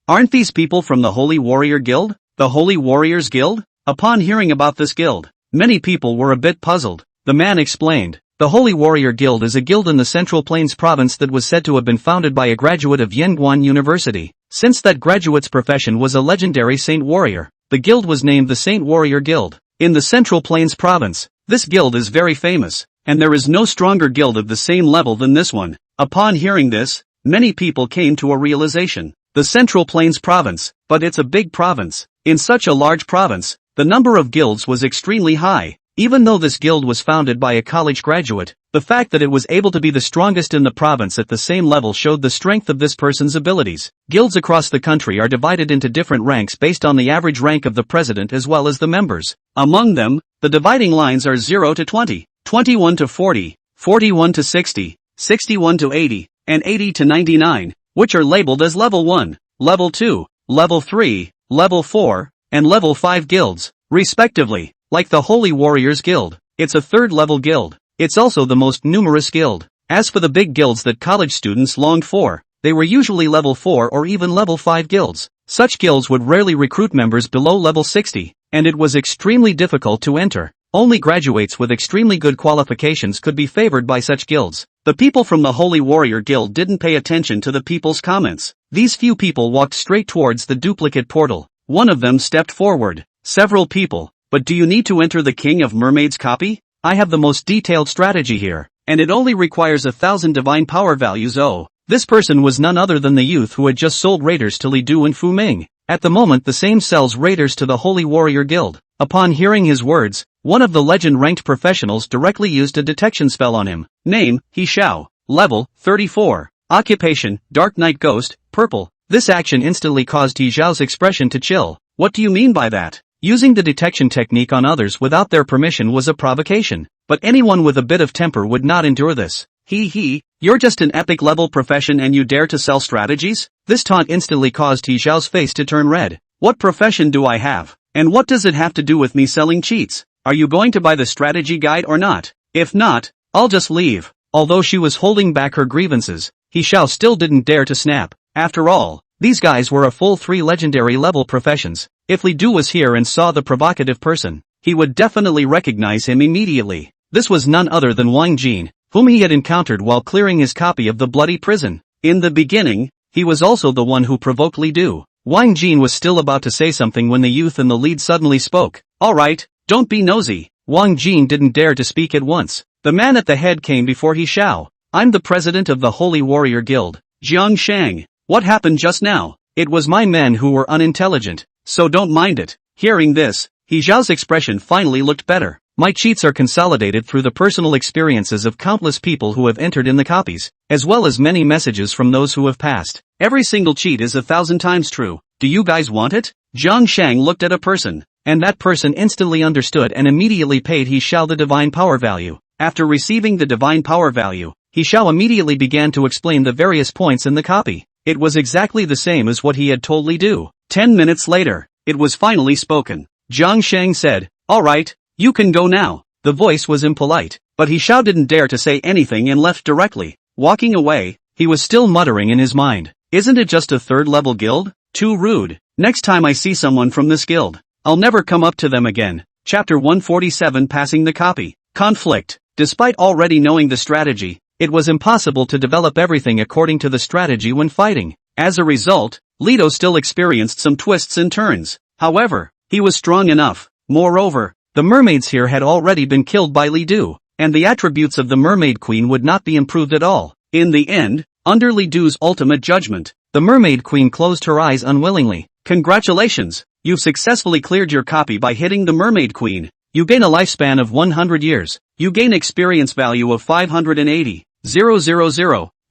Aren't these people from the Holy Warrior Guild? The Holy Warriors Guild? Upon hearing about this guild, many people were a bit puzzled. The man explained, the Holy Warrior Guild is a guild in the Central Plains province that was said to have been founded by a graduate of Yanguan University. Since that graduate's profession was a legendary Saint Warrior, the guild was named the Saint Warrior Guild. In the Central Plains province, this guild is very famous, and there is no stronger guild of the same level than this one. Upon hearing this, many people came to a realization. The Central Plains province, but it's a big province. In such a large province, the number of guilds was extremely high. Even though this guild was founded by a college graduate, the fact that it was able to be the strongest in the province at the same level showed the strength of this person's abilities. Guilds across the country are divided into different ranks based on the average rank of the president as well as the members. Among them, the dividing lines are 0 to 20, 21 to 40, 41 to 60, 61 to 80, and 80 to 99, which are labeled as Level 1, Level 2, Level 3, Level 4, and Level 5 guilds, respectively. Like the Holy Warriors Guild, it's a third-level guild. It's also the most numerous guild. As for the big guilds that college students longed for, they were usually Level 4 or even Level 5 guilds. Such guilds would rarely recruit members below Level 60, and it was extremely difficult to enter. Only graduates with extremely good qualifications could be favored by such guilds. The people from the Holy Warrior Guild didn't pay attention to the people's comments. These few people walked straight towards the duplicate portal. One of them stepped forward. Several people. But do you need to enter the King of Mermaids copy? I have the most detailed strategy here, and it only requires 1,000 divine power values. Oh, this person was none other than the youth who had just sold raiders to Li Du and Fu Ming. At the moment the same sells raiders to the Holy Warrior Guild. Upon hearing his words, one of the legend-ranked professionals directly used a detection spell on him. Name, He Xiao. Level, 34. Occupation, Dark Knight Ghost, Purple. This action instantly caused He Xiao's expression to chill. What do you mean by that? Using the detection technique on others without their permission was a provocation, but anyone with a bit of temper would not endure this. You're just an epic level profession and you dare to sell strategies? This taunt instantly caused He Xiao's face to turn red. What profession do I have? And what does it have to do with me selling cheats? Are you going to buy the strategy guide or not? If not, I'll just leave. Although she was holding back her grievances, He Xiao still didn't dare to snap. After all, these guys were a full 3 legendary level professions. If Li Du was here and saw the provocative person, he would definitely recognize him immediately. This was none other than Wang Jin, whom he had encountered while clearing his copy of the bloody prison. In the beginning, he was also the one who provoked Li Du. Wang Jin was still about to say something when the youth in the lead suddenly spoke. Alright, don't be nosy. Wang Jin didn't dare to speak at once. The man at the head came before He Xiao. I'm the president of the Holy Warrior Guild, Jiang Shang. What happened just now? It was my men who were unintelligent, so don't mind it. Hearing this, He Xiao's expression finally looked better. My cheats are consolidated through the personal experiences of countless people who have entered in the copies, as well as many messages from those who have passed. Every single cheat is 1,000 times true. Do you guys want it? Jiang Shang looked at a person, and that person instantly understood and immediately paid He Xiao the divine power value. After receiving the divine power value, He Xiao immediately began to explain the various points in the copy. It was exactly the same as what he had told Li Du. 10 minutes later, it was finally spoken. Jiang Shang said, alright, you can go now. The voice was impolite, but He Xiao didn't dare to say anything and left directly. Walking away, he was still muttering in his mind. Isn't it just a third-level guild? Too rude. Next time I see someone from this guild, I'll never come up to them again. Chapter 147 Passing the Copy. Conflict. Despite already knowing the strategy, it was impossible to develop everything according to the strategy when fighting. As a result, Lido still experienced some twists and turns. However, he was strong enough. Moreover, the mermaids here had already been killed by Li Du, and the attributes of the mermaid queen would not be improved at all. In the end, under Li Du's ultimate judgment, the mermaid queen closed her eyes unwillingly. Congratulations, you've successfully cleared your copy by hitting the mermaid queen. You gain a lifespan of 100 years. You gain experience value of 580,000.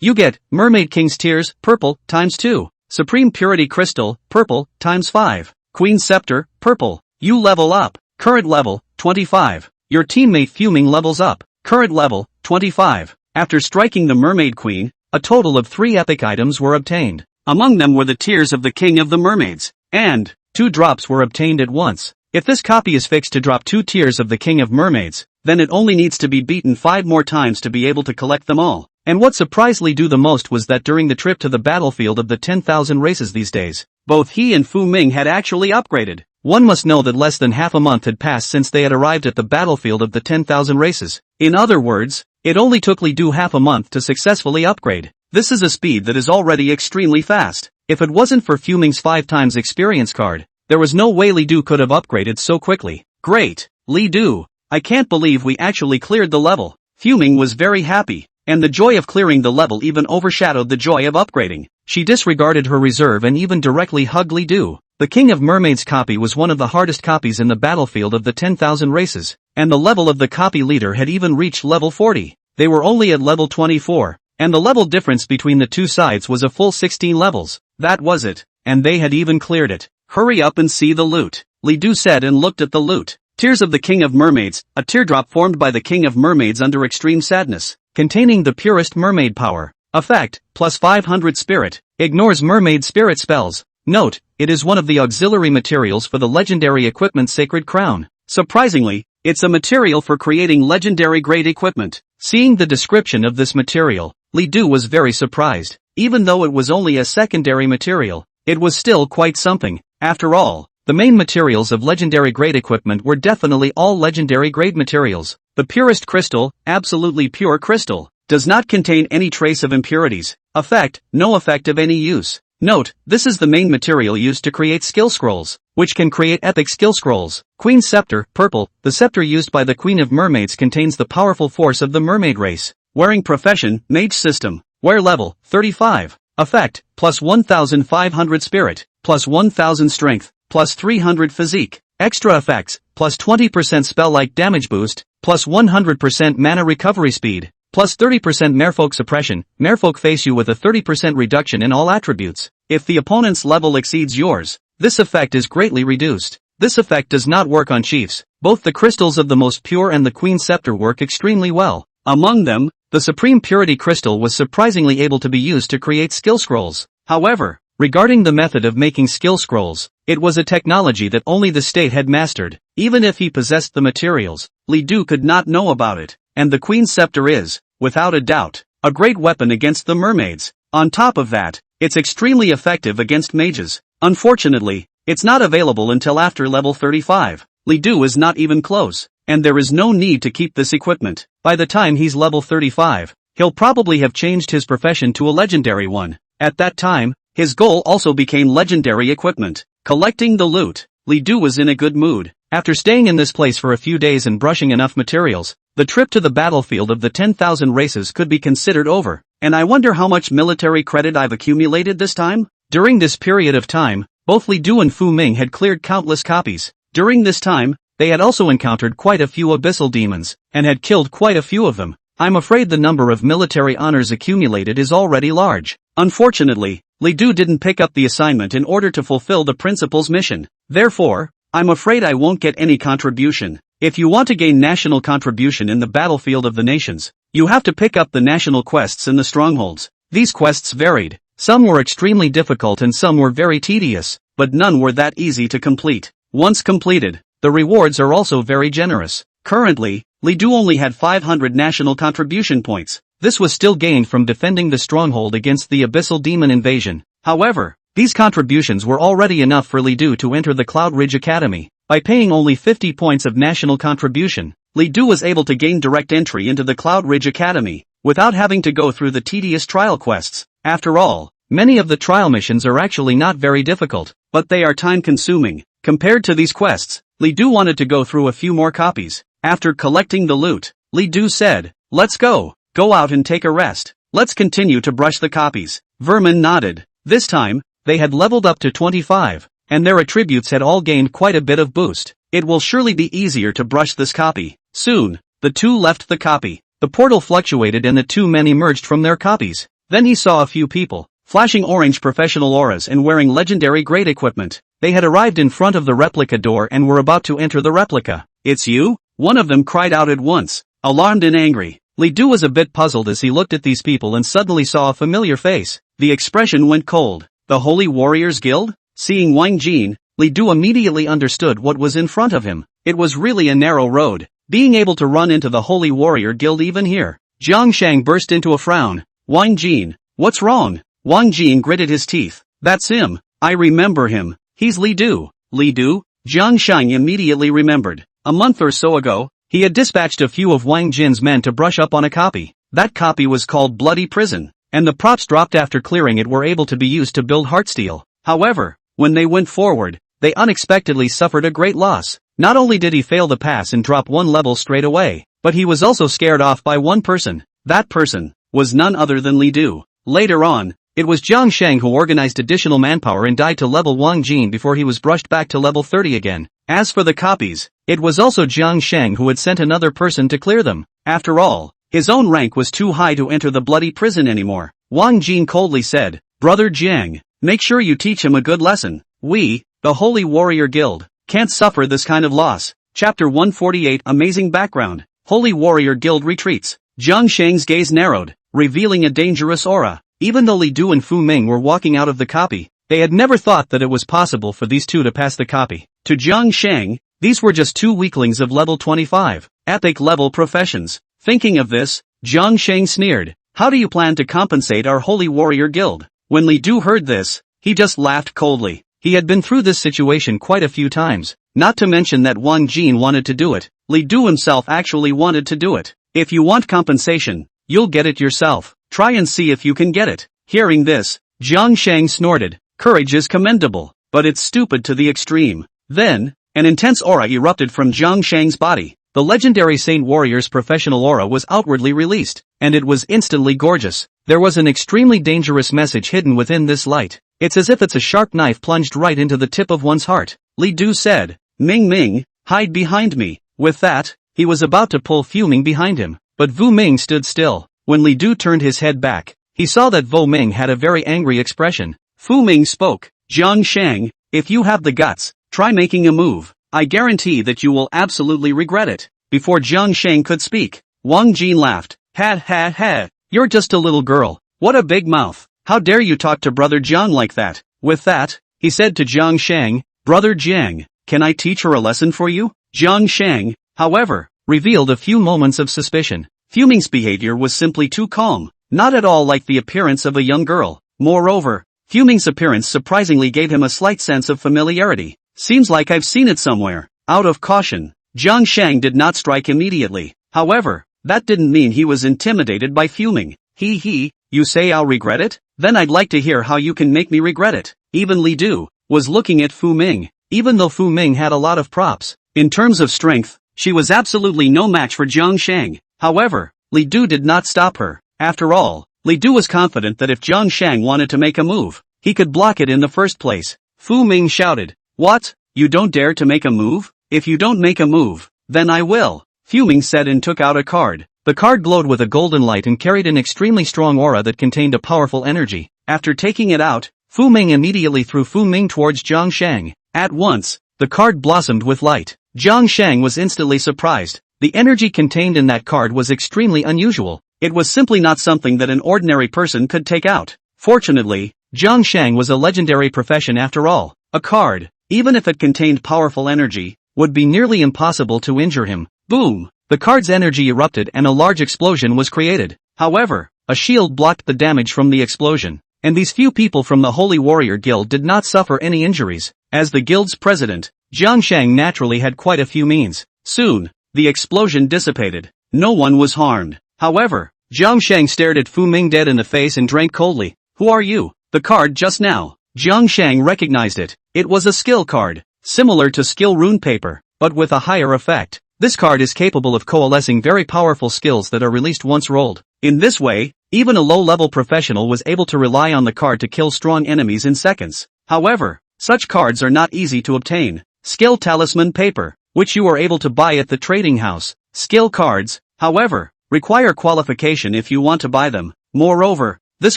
You get Mermaid King's Tears, purple, times 2. Supreme Purity Crystal, purple, times 5. Queen Scepter, purple. You level up. Current level, 25. Your teammate Fuming levels up. Current level, 25. After striking the Mermaid Queen, a total of 3 epic items were obtained. Among them were the Tears of the King of the Mermaids, and 2 drops were obtained at once. If this copy is fixed to drop 2 Tears of the King of Mermaids, then it only needs to be beaten 5 more times to be able to collect them all. And what surprised Li Du the most was that during the trip to the battlefield of the 10,000 races these days, both he and Fu Ming had actually upgraded. One must know that less than half a month had passed since they had arrived at the battlefield of the 10,000 races. In other words, it only took Li Du half a month to successfully upgrade. This is a speed that is already extremely fast. If it wasn't for Fu Ming's 5 times experience card, there was no way Li Du could have upgraded so quickly. Great, Li Du, I can't believe we actually cleared the level. Fu Ming was very happy, and the joy of clearing the level even overshadowed the joy of upgrading. She disregarded her reserve and even directly hugged Li Du. The King of Mermaids copy was one of the hardest copies in the battlefield of the 10,000 races, and the level of the copy leader had even reached level 40. They were only at level 24, and the level difference between the two sides was a full 16 levels. That was it, and they had even cleared it. Hurry up and see the loot, Li Du said and looked at the loot. Tears of the King of Mermaids, a teardrop formed by the King of Mermaids under extreme sadness, containing the purest mermaid power. Effect, plus 500 spirit, ignores mermaid spirit spells. Note, it is one of the auxiliary materials for the legendary equipment Sacred Crown. Surprisingly, it's a material for creating legendary grade equipment. Seeing the description of this material, Li Du was very surprised. Even though it was only a secondary material, it was still quite something. After all, the main materials of legendary grade equipment were definitely all legendary grade materials. The purest crystal, absolutely pure crystal, does not contain any trace of impurities. Effect, no effect of any use. Note, this is the main material used to create skill scrolls, which can create epic skill scrolls. Queen's Scepter, purple, the scepter used by the Queen of Mermaids contains the powerful force of the mermaid race. Wearing profession, mage system. Wear level, 35. Effect, plus 1,500 spirit, plus 1,000 strength, plus 300 physique. Extra effects, plus 20% spell-like damage boost, plus 100% mana recovery speed. Plus 30% merfolk suppression, merfolk face you with a 30% reduction in all attributes. If the opponent's level exceeds yours, this effect is greatly reduced. This effect does not work on chiefs. Both the crystals of the most pure and the Queen's Scepter work extremely well. Among them, the Supreme Purity Crystal was surprisingly able to be used to create skill scrolls. However, regarding the method of making skill scrolls, it was a technology that only the state had mastered. Even if he possessed the materials, Li Du could not know about it. And the Queen's Scepter is, without a doubt, a great weapon against the mermaids. On top of that, it's extremely effective against mages. Unfortunately, it's not available until after level 35. Li Du is not even close, and there is no need to keep this equipment. By the time he's level 35, he'll probably have changed his profession to a legendary one. At that time, his goal also became legendary equipment. Collecting the loot, Li Du was in a good mood. After staying in this place for a few days and brushing enough materials, the trip to the battlefield of the 10,000 races could be considered over. And I wonder how much military credit I've accumulated this time? During this period of time, both Li Du and Fu Ming had cleared countless copies. During this time, they had also encountered quite a few abyssal demons, and had killed quite a few of them. I'm afraid the number of military honors accumulated is already large. Unfortunately, Li Du didn't pick up the assignment in order to fulfill the principal's mission. Therefore, I'm afraid I won't get any contribution. If you want to gain national contribution in the battlefield of the nations, you have to pick up the national quests in the strongholds. These quests varied. Some were extremely difficult and some were very tedious, but none were that easy to complete. Once completed, the rewards are also very generous. Currently, Li Du only had 500 national contribution points. This was still gained from defending the stronghold against the abyssal demon invasion. However, these contributions were already enough for Li Du to enter the Cloud Ridge Academy. By paying only 50 points of national contribution, Li Du was able to gain direct entry into the Cloud Ridge Academy, without having to go through the tedious trial quests. After all, many of the trial missions are actually not very difficult, but they are time-consuming. Compared to these quests, Li Du wanted to go through a few more copies. After collecting the loot, Li Du said, "Let's go. Go out and take a rest. Let's continue to brush the copies." Vermin nodded. This time, they had leveled up to 25, and their attributes had all gained quite a bit of boost. It will surely be easier to brush this copy. Soon, the two left the copy. The portal fluctuated and the two men emerged from their copies. Then he saw a few people, flashing orange professional auras and wearing legendary grade equipment. They had arrived in front of the replica door and were about to enter the replica. "It's you?" One of them cried out at once, alarmed and angry. Li Du was a bit puzzled as he looked at these people and suddenly saw a familiar face. The expression went cold. The Holy Warriors Guild? Seeing Wang Jin, Li Du immediately understood what was in front of him. It was really a narrow road. Being able to run into the Holy Warrior Guild even here. Jiang Shang burst into a frown. "Wang Jin, what's wrong?" Wang Jin gritted his teeth. "That's him. I remember him. He's Li Du." Li Du? Jiang Shang immediately remembered. A month or so ago, he had dispatched a few of Wang Jin's men to brush up on a copy. That copy was called Bloody Prison, and the props dropped after clearing it were able to be used to build Heartsteel. However, when they went forward, they unexpectedly suffered a great loss. Not only did he fail the pass and drop one level straight away, but he was also scared off by one person. That person was none other than Li Du. Later on, It was Jiang Sheng who organized additional manpower and died to level Wang Jin before he was brushed back to level 30 again. As for the copies, it was also Jiang Sheng who had sent another person to clear them. After all, his own rank was too high to enter the bloody prison anymore. Wang Jin coldly said, "Brother Jiang, make sure you teach him a good lesson. We, the Holy Warrior Guild, can't suffer this kind of loss." Chapter 148 Amazing Background. Holy Warrior Guild retreats. Jiang Sheng's gaze narrowed, revealing a dangerous aura. Even though Li Du and Fu Ming were walking out of the copy, they had never thought that it was possible for these two to pass the copy. To Jiang Sheng, these were just two weaklings of level 25, epic level professions. Thinking of this, Jiang Sheng sneered, "How do you plan to compensate our Holy Warrior Guild?" When Li Du heard this, he just laughed coldly. He had been through this situation quite a few times, not to mention that Wang Jin wanted to do it. Li Du himself actually wanted to do it. "If you want compensation, you'll get it yourself. Try and see if you can get it." Hearing this, Jiang Sheng snorted, "Courage is commendable, but it's stupid to the extreme." Then, an intense aura erupted from Jiang Sheng's body. The legendary Saint Warrior's professional aura was outwardly released, and it was instantly gorgeous. There was an extremely dangerous message hidden within this light. It's as if it's a sharp knife plunged right into the tip of one's heart. Li Du said, "Ming Ming, hide behind me." With that, he was about to pull Fu Ming behind him, but Fu Ming stood still. When Li Du turned his head back, he saw that Fu Ming had a very angry expression. Fu Ming spoke, "Jiang Sheng, if you have the guts, try making a move. I guarantee that you will absolutely regret it." Before Jiang Sheng could speak, Wang Jin laughed, "Ha ha ha, you're just a little girl. What a big mouth. How dare you talk to Brother Jiang like that?" With that, he said to Jiang Sheng, "Brother Jiang, can I teach her a lesson for you?" Jiang Sheng, however, revealed a few moments of suspicion. Fu Ming's behavior was simply too calm, not at all like the appearance of a young girl. Moreover, Fu Ming's appearance surprisingly gave him a slight sense of familiarity. "Seems like I've seen it somewhere." Out of caution, Jiang Sheng did not strike immediately. However, that didn't mean he was intimidated by Fu Ming. He, "You say I'll regret it? Then I'd like to hear how you can make me regret it." Even Li Du was looking at Fu Ming. Even though Fu Ming had a lot of props, in terms of strength, she was absolutely no match for Jiang Sheng. However, Li Du did not stop her. After all, Li Du was confident that if Jiang Sheng wanted to make a move, he could block it in the first place. Fu Ming shouted, "What? You don't dare to make a move? If you don't make a move, then I will." Fu Ming said and took out a card. The card glowed with a golden light and carried an extremely strong aura that contained a powerful energy. After taking it out, Fu Ming immediately threw Fu Ming towards Jiang Sheng. At once, the card blossomed with light. Jiang Sheng was instantly surprised. The energy contained in that card was extremely unusual. It was simply not something that an ordinary person could take out. Fortunately, Jiang Sheng was a legendary profession after all. A card, even if it contained powerful energy, would be nearly impossible to injure him. Boom! The card's energy erupted and a large explosion was created. However, a shield blocked the damage from the explosion, and these few people from the Holy Warrior Guild did not suffer any injuries. As the guild's president, Jiang Sheng naturally had quite a few means. Soon, the explosion dissipated. No one was harmed. However, Jiang Sheng stared at Fu Ming dead in the face and drank coldly. "Who are you?" "The card just now." Jiang Sheng recognized it. It was a skill card, similar to skill rune paper, but with a higher effect. This card is capable of coalescing very powerful skills that are released once rolled. In this way, even a low-level professional was able to rely on the card to kill strong enemies in seconds. However, such cards are not easy to obtain. Skill talisman paper, which you are able to buy at the trading house. Skill cards, however, require qualification if you want to buy them. Moreover, this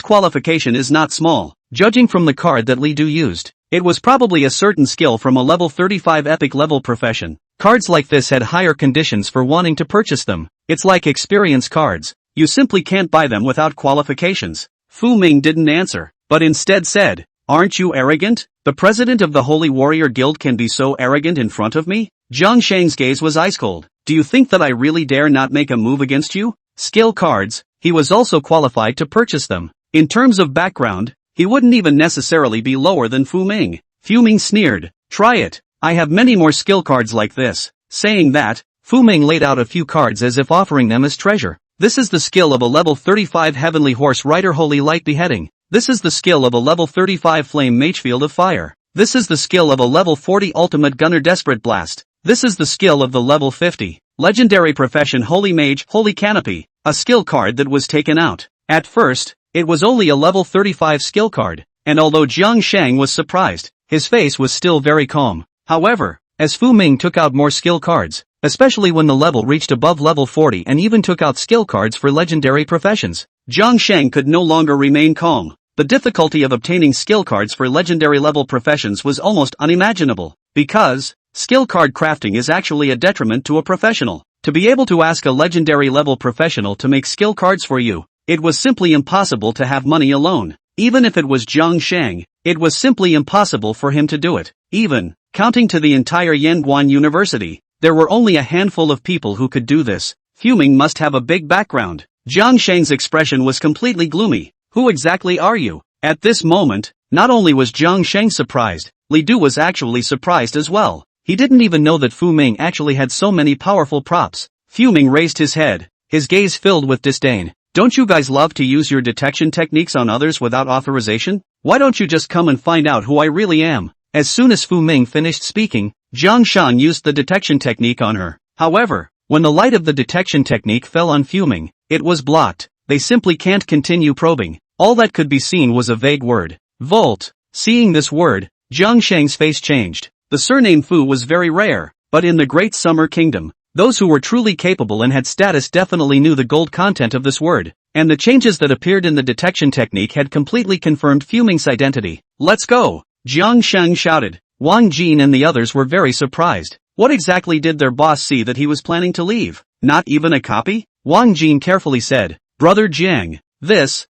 qualification is not small. Judging from the card that Li Du used, it was probably a certain skill from a level 35 epic level profession. Cards like this had higher conditions for wanting to purchase them. It's like experience cards. You simply can't buy them without qualifications. Fu Ming didn't answer, but instead said, "Aren't you arrogant? The president of the Holy Warrior Guild can be so arrogant in front of me?" Jiang Sheng's gaze was ice cold. "Do you think that I really dare not make a move against you?" Skill cards, he was also qualified to purchase them. In terms of background, he wouldn't even necessarily be lower than Fu Ming. Fu Ming sneered, "Try it. I have many more skill cards like this." Saying that, Fu Ming laid out a few cards as if offering them as treasure. This is the skill of a level 35 Heavenly Horse Rider Holy Light Beheading. This is the skill of a level 35 Flame Mage Field of Fire. This is the skill of a level 40 Ultimate Gunner Desperate Blast. This is the skill of the level 50 Legendary Profession Holy Mage Holy Canopy, a skill card that was taken out. At first, it was only a level 35 skill card, and although Jiang Shang was surprised, his face was still very calm. However, as Fu Ming took out more skill cards, especially when the level reached above level 40 and even took out skill cards for legendary professions, Jiang Shang could no longer remain calm. The difficulty of obtaining skill cards for legendary level professions was almost unimaginable, because skill card crafting is actually a detriment to a professional. To be able to ask a legendary level professional to make skill cards for you, it was simply impossible to have money alone. Even if it was Jiang Shang, it was simply impossible for him to do it. Even counting to the entire Yanguan University, there were only a handful of people who could do this. Fu Ming must have a big background. Jiang Shang's expression was completely gloomy. Who exactly are you? At this moment, not only was Jiang Shang surprised, Li Du was actually surprised as well. He didn't even know that Fu Ming actually had so many powerful props. Fu Ming raised his head, his gaze filled with disdain. Don't you guys love to use your detection techniques on others without authorization? Why don't you just come and find out who I really am? As soon as Fu Ming finished speaking, Jiang Shan used the detection technique on her. However, when the light of the detection technique fell on Fu Ming, it was blocked. They simply can't continue probing. All that could be seen was a vague word. Volt. Seeing this word, Jiang Shang's face changed. The surname Fu was very rare, but in the Great Summer Kingdom, those who were truly capable and had status definitely knew the gold content of this word, and the changes that appeared in the detection technique had completely confirmed Fu Ming's identity. Let's go! Jiang Shang shouted. Wang Jin and the others were very surprised. What exactly did their boss see that he was planning to leave? Not even a copy? Wang Jin carefully said, Brother Jiang, this.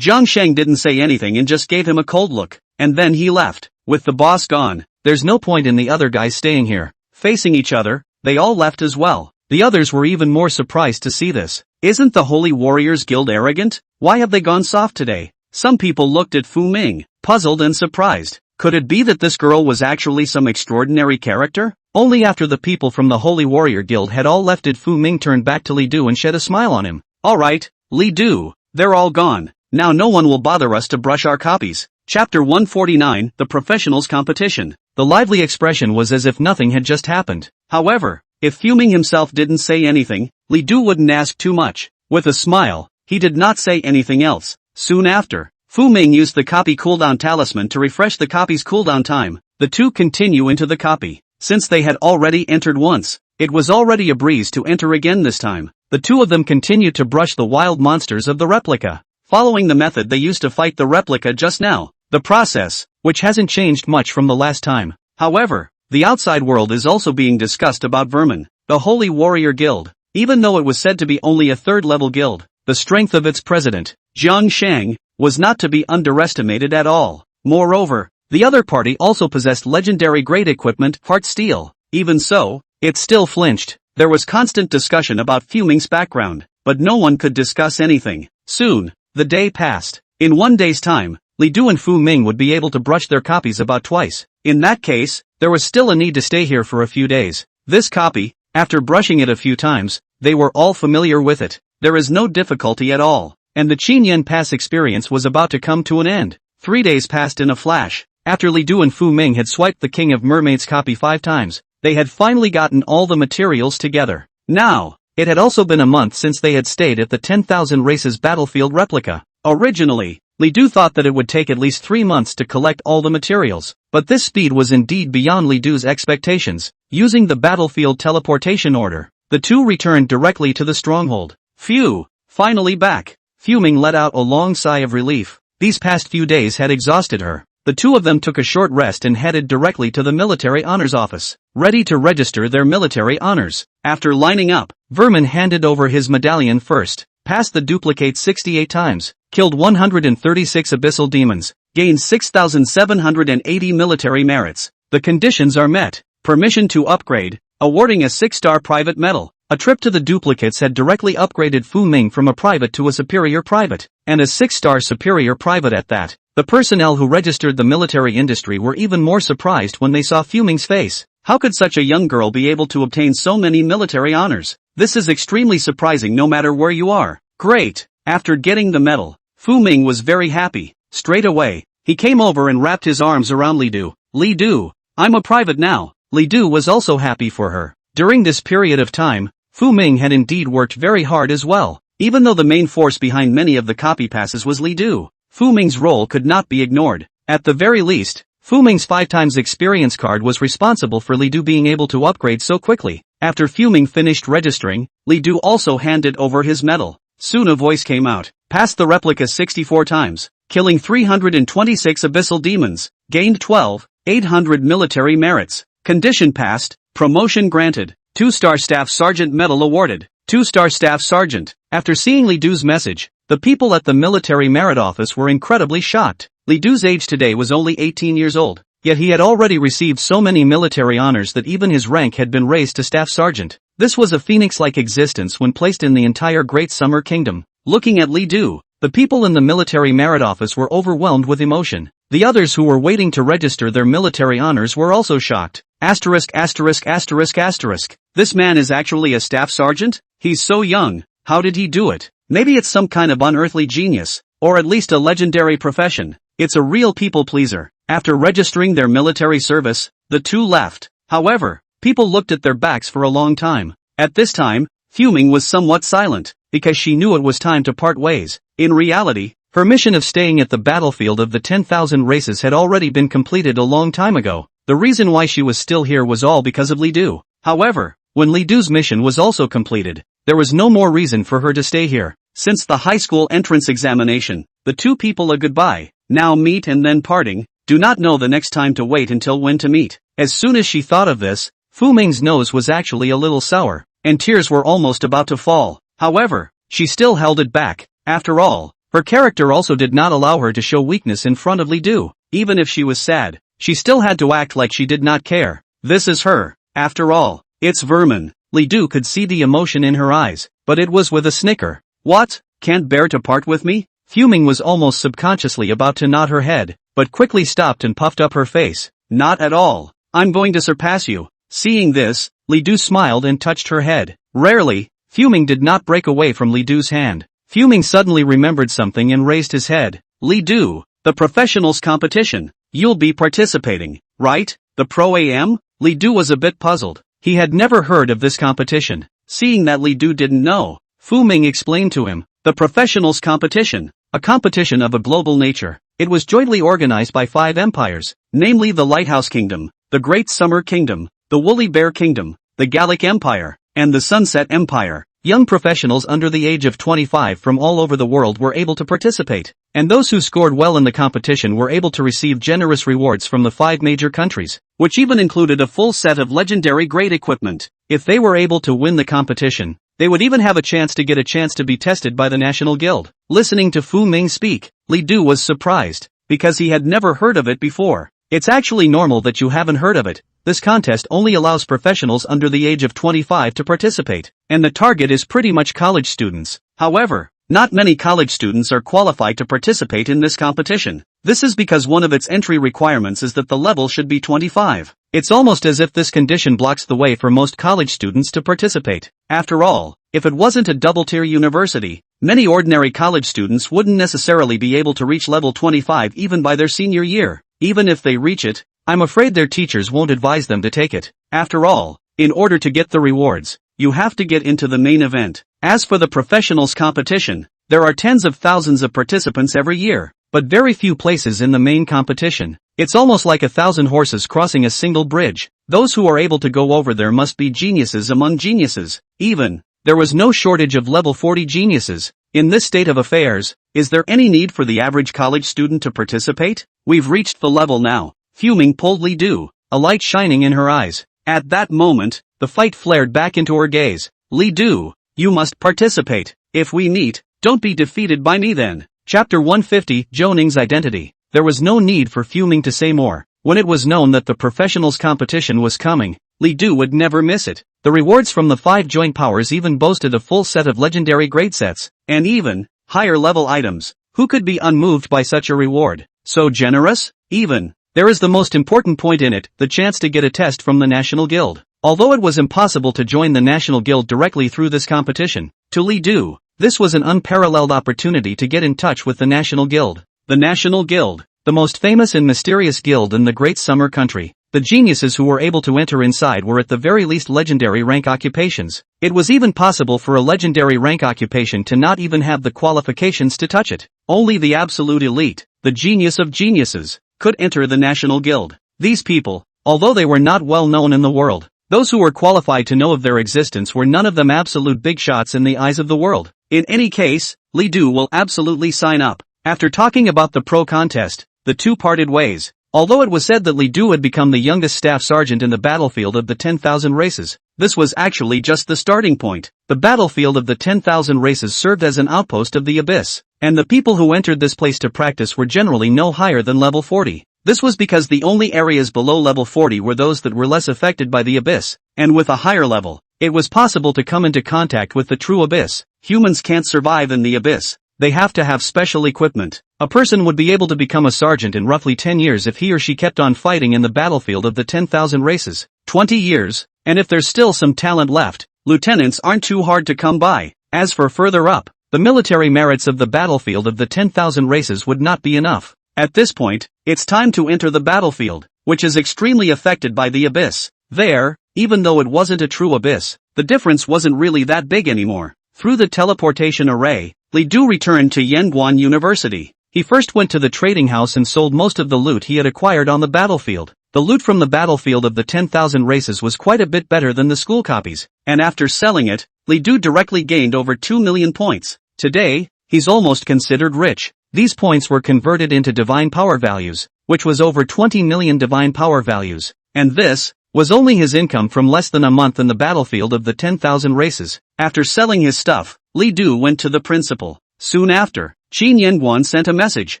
Jiang Shang didn't say anything and just gave him a cold look, and then he left. With the boss gone, there's no point in the other guys staying here. Facing each other, they all left as well. The others were even more surprised to see this. Isn't the Holy Warriors Guild arrogant? Why have they gone soft today? Some people looked at Fu Ming, puzzled and surprised. Could it be that this girl was actually some extraordinary character? Only after the people from the Holy Warrior Guild had all left did Fu Ming turn back to Li Du and shed a smile on him. Alright, Li Du, they're all gone. Now no one will bother us to brush our copies. Chapter 149, The Professionals Competition. The lively expression was as if nothing had just happened. However, if Fu Ming himself didn't say anything, Li Du wouldn't ask too much. With a smile, he did not say anything else. Soon after, Fu Ming used the copy cooldown talisman to refresh the copy's cooldown time. The two continue into the copy. Since they had already entered once, it was already a breeze to enter again this time. The two of them continued to brush the wild monsters of the replica, following the method they used to fight the replica just now. The process, which hasn't changed much from the last time. However, the outside world is also being discussed about Vermin, the Holy Warrior Guild. Even though it was said to be only a third-level guild, the strength of its president, Jiang Shang, was not to be underestimated at all. Moreover, the other party also possessed legendary grade equipment, Heart Steel. Even so, it still flinched. There was constant discussion about Fu Ming's background, but no one could discuss anything. Soon, the day passed. In one day's time, Li Du and Fu Ming would be able to brush their copies about twice. In that case, there was still a need to stay here for a few days. This copy, after brushing it a few times, they were all familiar with it. There is no difficulty at all, and the Qinyan Pass experience was about to come to an end. 3 days passed in a flash. After Li Du and Fu Ming had swiped the King of Mermaids copy 5 times, they had finally gotten all the materials together. Now, it had also been a month since they had stayed at the 10,000 Races battlefield replica. Originally, Li Du thought that it would take at least 3 months to collect all the materials, but this speed was indeed beyond Li Du's expectations. Using the battlefield teleportation order, the two returned directly to the stronghold. Phew, finally back. Fu Ming let out a long sigh of relief. These past few days had exhausted her. The two of them took a short rest and headed directly to the military honors office, ready to register their military honors. After lining up, Vermin handed over his medallion first, passed the duplicate 68 times, killed 136 abyssal demons, gained 6,780 military merits. The conditions are met. Permission to upgrade, awarding a 6-star private medal. A trip to the duplicates had directly upgraded Fu Ming from a private to a superior private, and a 6-star superior private at that. The personnel who registered the military industry were even more surprised when they saw Fu Ming's face. How could such a young girl be able to obtain so many military honors? This is extremely surprising no matter where you are. Great! After getting the medal, Fu Ming was very happy. Straight away, he came over and wrapped his arms around Li Du. Li Du, I'm a private now. Li Du was also happy for her. During this period of time, Fu Ming had indeed worked very hard as well. Even though the main force behind many of the copy passes was Li Du, Fu Ming's role could not be ignored. At the very least, Fu Ming's 5x experience card was responsible for Li Du being able to upgrade so quickly. After Fu Ming finished registering, Li Du also handed over his medal. Soon a voice came out. Passed the replica 64 times, killing 326 abyssal demons, gained 12,800 military merits. Condition passed, promotion granted, 2-star Staff Sergeant medal awarded, 2-star Staff Sergeant. After seeing Li Du's message, the people at the military merit office were incredibly shocked. Li Du's age today was only 18 years old, yet he had already received so many military honors that even his rank had been raised to Staff Sergeant. This was a phoenix-like existence when placed in the entire Great Summer Kingdom. Looking at Li Du, the people in the military merit office were overwhelmed with emotion. The others who were waiting to register their military honors were also shocked. Asterisk asterisk asterisk asterisk. This man is actually a Staff Sergeant? He's so young, how did he do it? Maybe it's some kind of unearthly genius, or at least a legendary profession. It's a real people pleaser. After registering their military service, the two left. However, people looked at their backs for a long time. At this time, Fu Ming was somewhat silent, because she knew it was time to part ways. In reality, her mission of staying at the battlefield of the 10,000 races had already been completed a long time ago. The reason why she was still here was all because of Li Du. However, when Li Du's mission was also completed, there was no more reason for her to stay here. Since the high school entrance examination, the two people a goodbye, now meet and then parting, do not know the next time to wait until when to meet. As soon as she thought of this, Fu Ming's nose was actually a little sour, and tears were almost about to fall. However, she still held it back. After all, her character also did not allow her to show weakness in front of Li Du. Even if she was sad, she still had to act like she did not care. This is her, after all. It's vermin. Li Du could see the emotion in her eyes, but it was with a snicker. What? Can't bear to part with me? Fu Ming was almost subconsciously about to nod her head, but quickly stopped and puffed up her face. Not at all. I'm going to surpass you. Seeing this, Li Du smiled and touched her head. Rarely, Fu Ming did not break away from Li Du's hand. Fu Ming suddenly remembered something and raised his head. Li Du, the professionals competition. You'll be participating, right? The Pro AM? Li Du was a bit puzzled. He had never heard of this competition. Seeing that Li Du didn't know, Fu Ming explained to him. The professionals competition. A competition of a global nature. It was jointly organized by 5 empires, namely the Lighthouse Kingdom, the Great Summer Kingdom, the Woolly Bear Kingdom, the Gallic Empire, and the Sunset Empire. Young professionals under the age of 25 from all over the world were able to participate, and those who scored well in the competition were able to receive generous rewards from the 5 major countries, which even included a full set of legendary grade equipment. If they were able to win the competition, they would even have a chance to be tested by the National Guild. Listening to Fu Ming speak, Li Du was surprised, because he had never heard of it before. It's actually normal that you haven't heard of it. This contest only allows professionals under the age of 25 to participate, and the target is pretty much college students. However, not many college students are qualified to participate in this competition. This is because one of its entry requirements is that the level should be 25. It's almost as if this condition blocks the way for most college students to participate. After all, if it wasn't a double-tier university, many ordinary college students wouldn't necessarily be able to reach level 25 even by their senior year. Even if they reach it, I'm afraid their teachers won't advise them to take it. After all, in order to get the rewards, you have to get into the main event. As for the professionals competition, there are tens of thousands of participants every year, but very few places in the main competition. It's almost like 1,000 horses crossing a single bridge. Those who are able to go over there must be geniuses among geniuses. Even, there was no shortage of level 40 geniuses. In this state of affairs, is there any need for the average college student to participate? We've reached the level now. Fu Ming pulled Li Du, a light shining in her eyes. At that moment, the fight flared back into her gaze. Li Du, you must participate. If we meet, don't be defeated by me then. Chapter 150, Zhou Ning's Identity. There was no need for Fu Ming to say more. When it was known that the professionals competition was coming, Li Du would never miss it. The rewards from the 5 joint powers even boasted a full set of legendary grade sets, and even higher level items. Who could be unmoved by such a reward? So generous? Even, there is the most important point in it, the chance to get a test from the National Guild. Although it was impossible to join the National Guild directly through this competition, to Li Du, this was an unparalleled opportunity to get in touch with the National Guild. The National Guild, the most famous and mysterious guild in the Great Summer Country. the geniuses who were able to enter inside were at the very least legendary rank occupations. It was even possible for a legendary rank occupation to not even have the qualifications to touch it. Only the absolute elite, the genius of geniuses, could enter the National Guild. These people, although they were not well known in the world, those who were qualified to know of their existence were none of them absolute big shots in the eyes of the world. In any case, Li Du will absolutely sign up. After talking about the pro contest, the two parted ways. Although it was said that Li Du had become the youngest staff sergeant in the battlefield of the 10,000 races, this was actually just the starting point. The battlefield of the 10,000 races served as an outpost of the abyss, and the people who entered this place to practice were generally no higher than level 40. This was because the only areas below level 40 were those that were less affected by the abyss, and with a higher level, it was possible to come into contact with the true abyss. Humans can't survive in the abyss. They have to have special equipment. A person would be able to become a sergeant in roughly 10 years if he or she kept on fighting in the battlefield of the 10,000 races. 20 years, and if there's still some talent left, lieutenants aren't too hard to come by. As for further up, the military merits of the battlefield of the 10,000 races would not be enough. At this point, it's time to enter the battlefield, which is extremely affected by the abyss. There, even though it wasn't a true abyss, the difference wasn't really that big anymore. Through the teleportation array, Li Du returned to Yanguan University. He first went to the trading house and sold most of the loot he had acquired on the battlefield. The loot from the battlefield of the 10,000 races was quite a bit better than the school copies, and after selling it, Li Du directly gained over 2 million points. Today, he's almost considered rich. These points were converted into divine power values, which was over 20 million divine power values, and this was only his income from less than a month in the battlefield of the 10,000 races. After selling his stuff, Li Du went to the principal. Soon after, Qin Yanguan sent a message,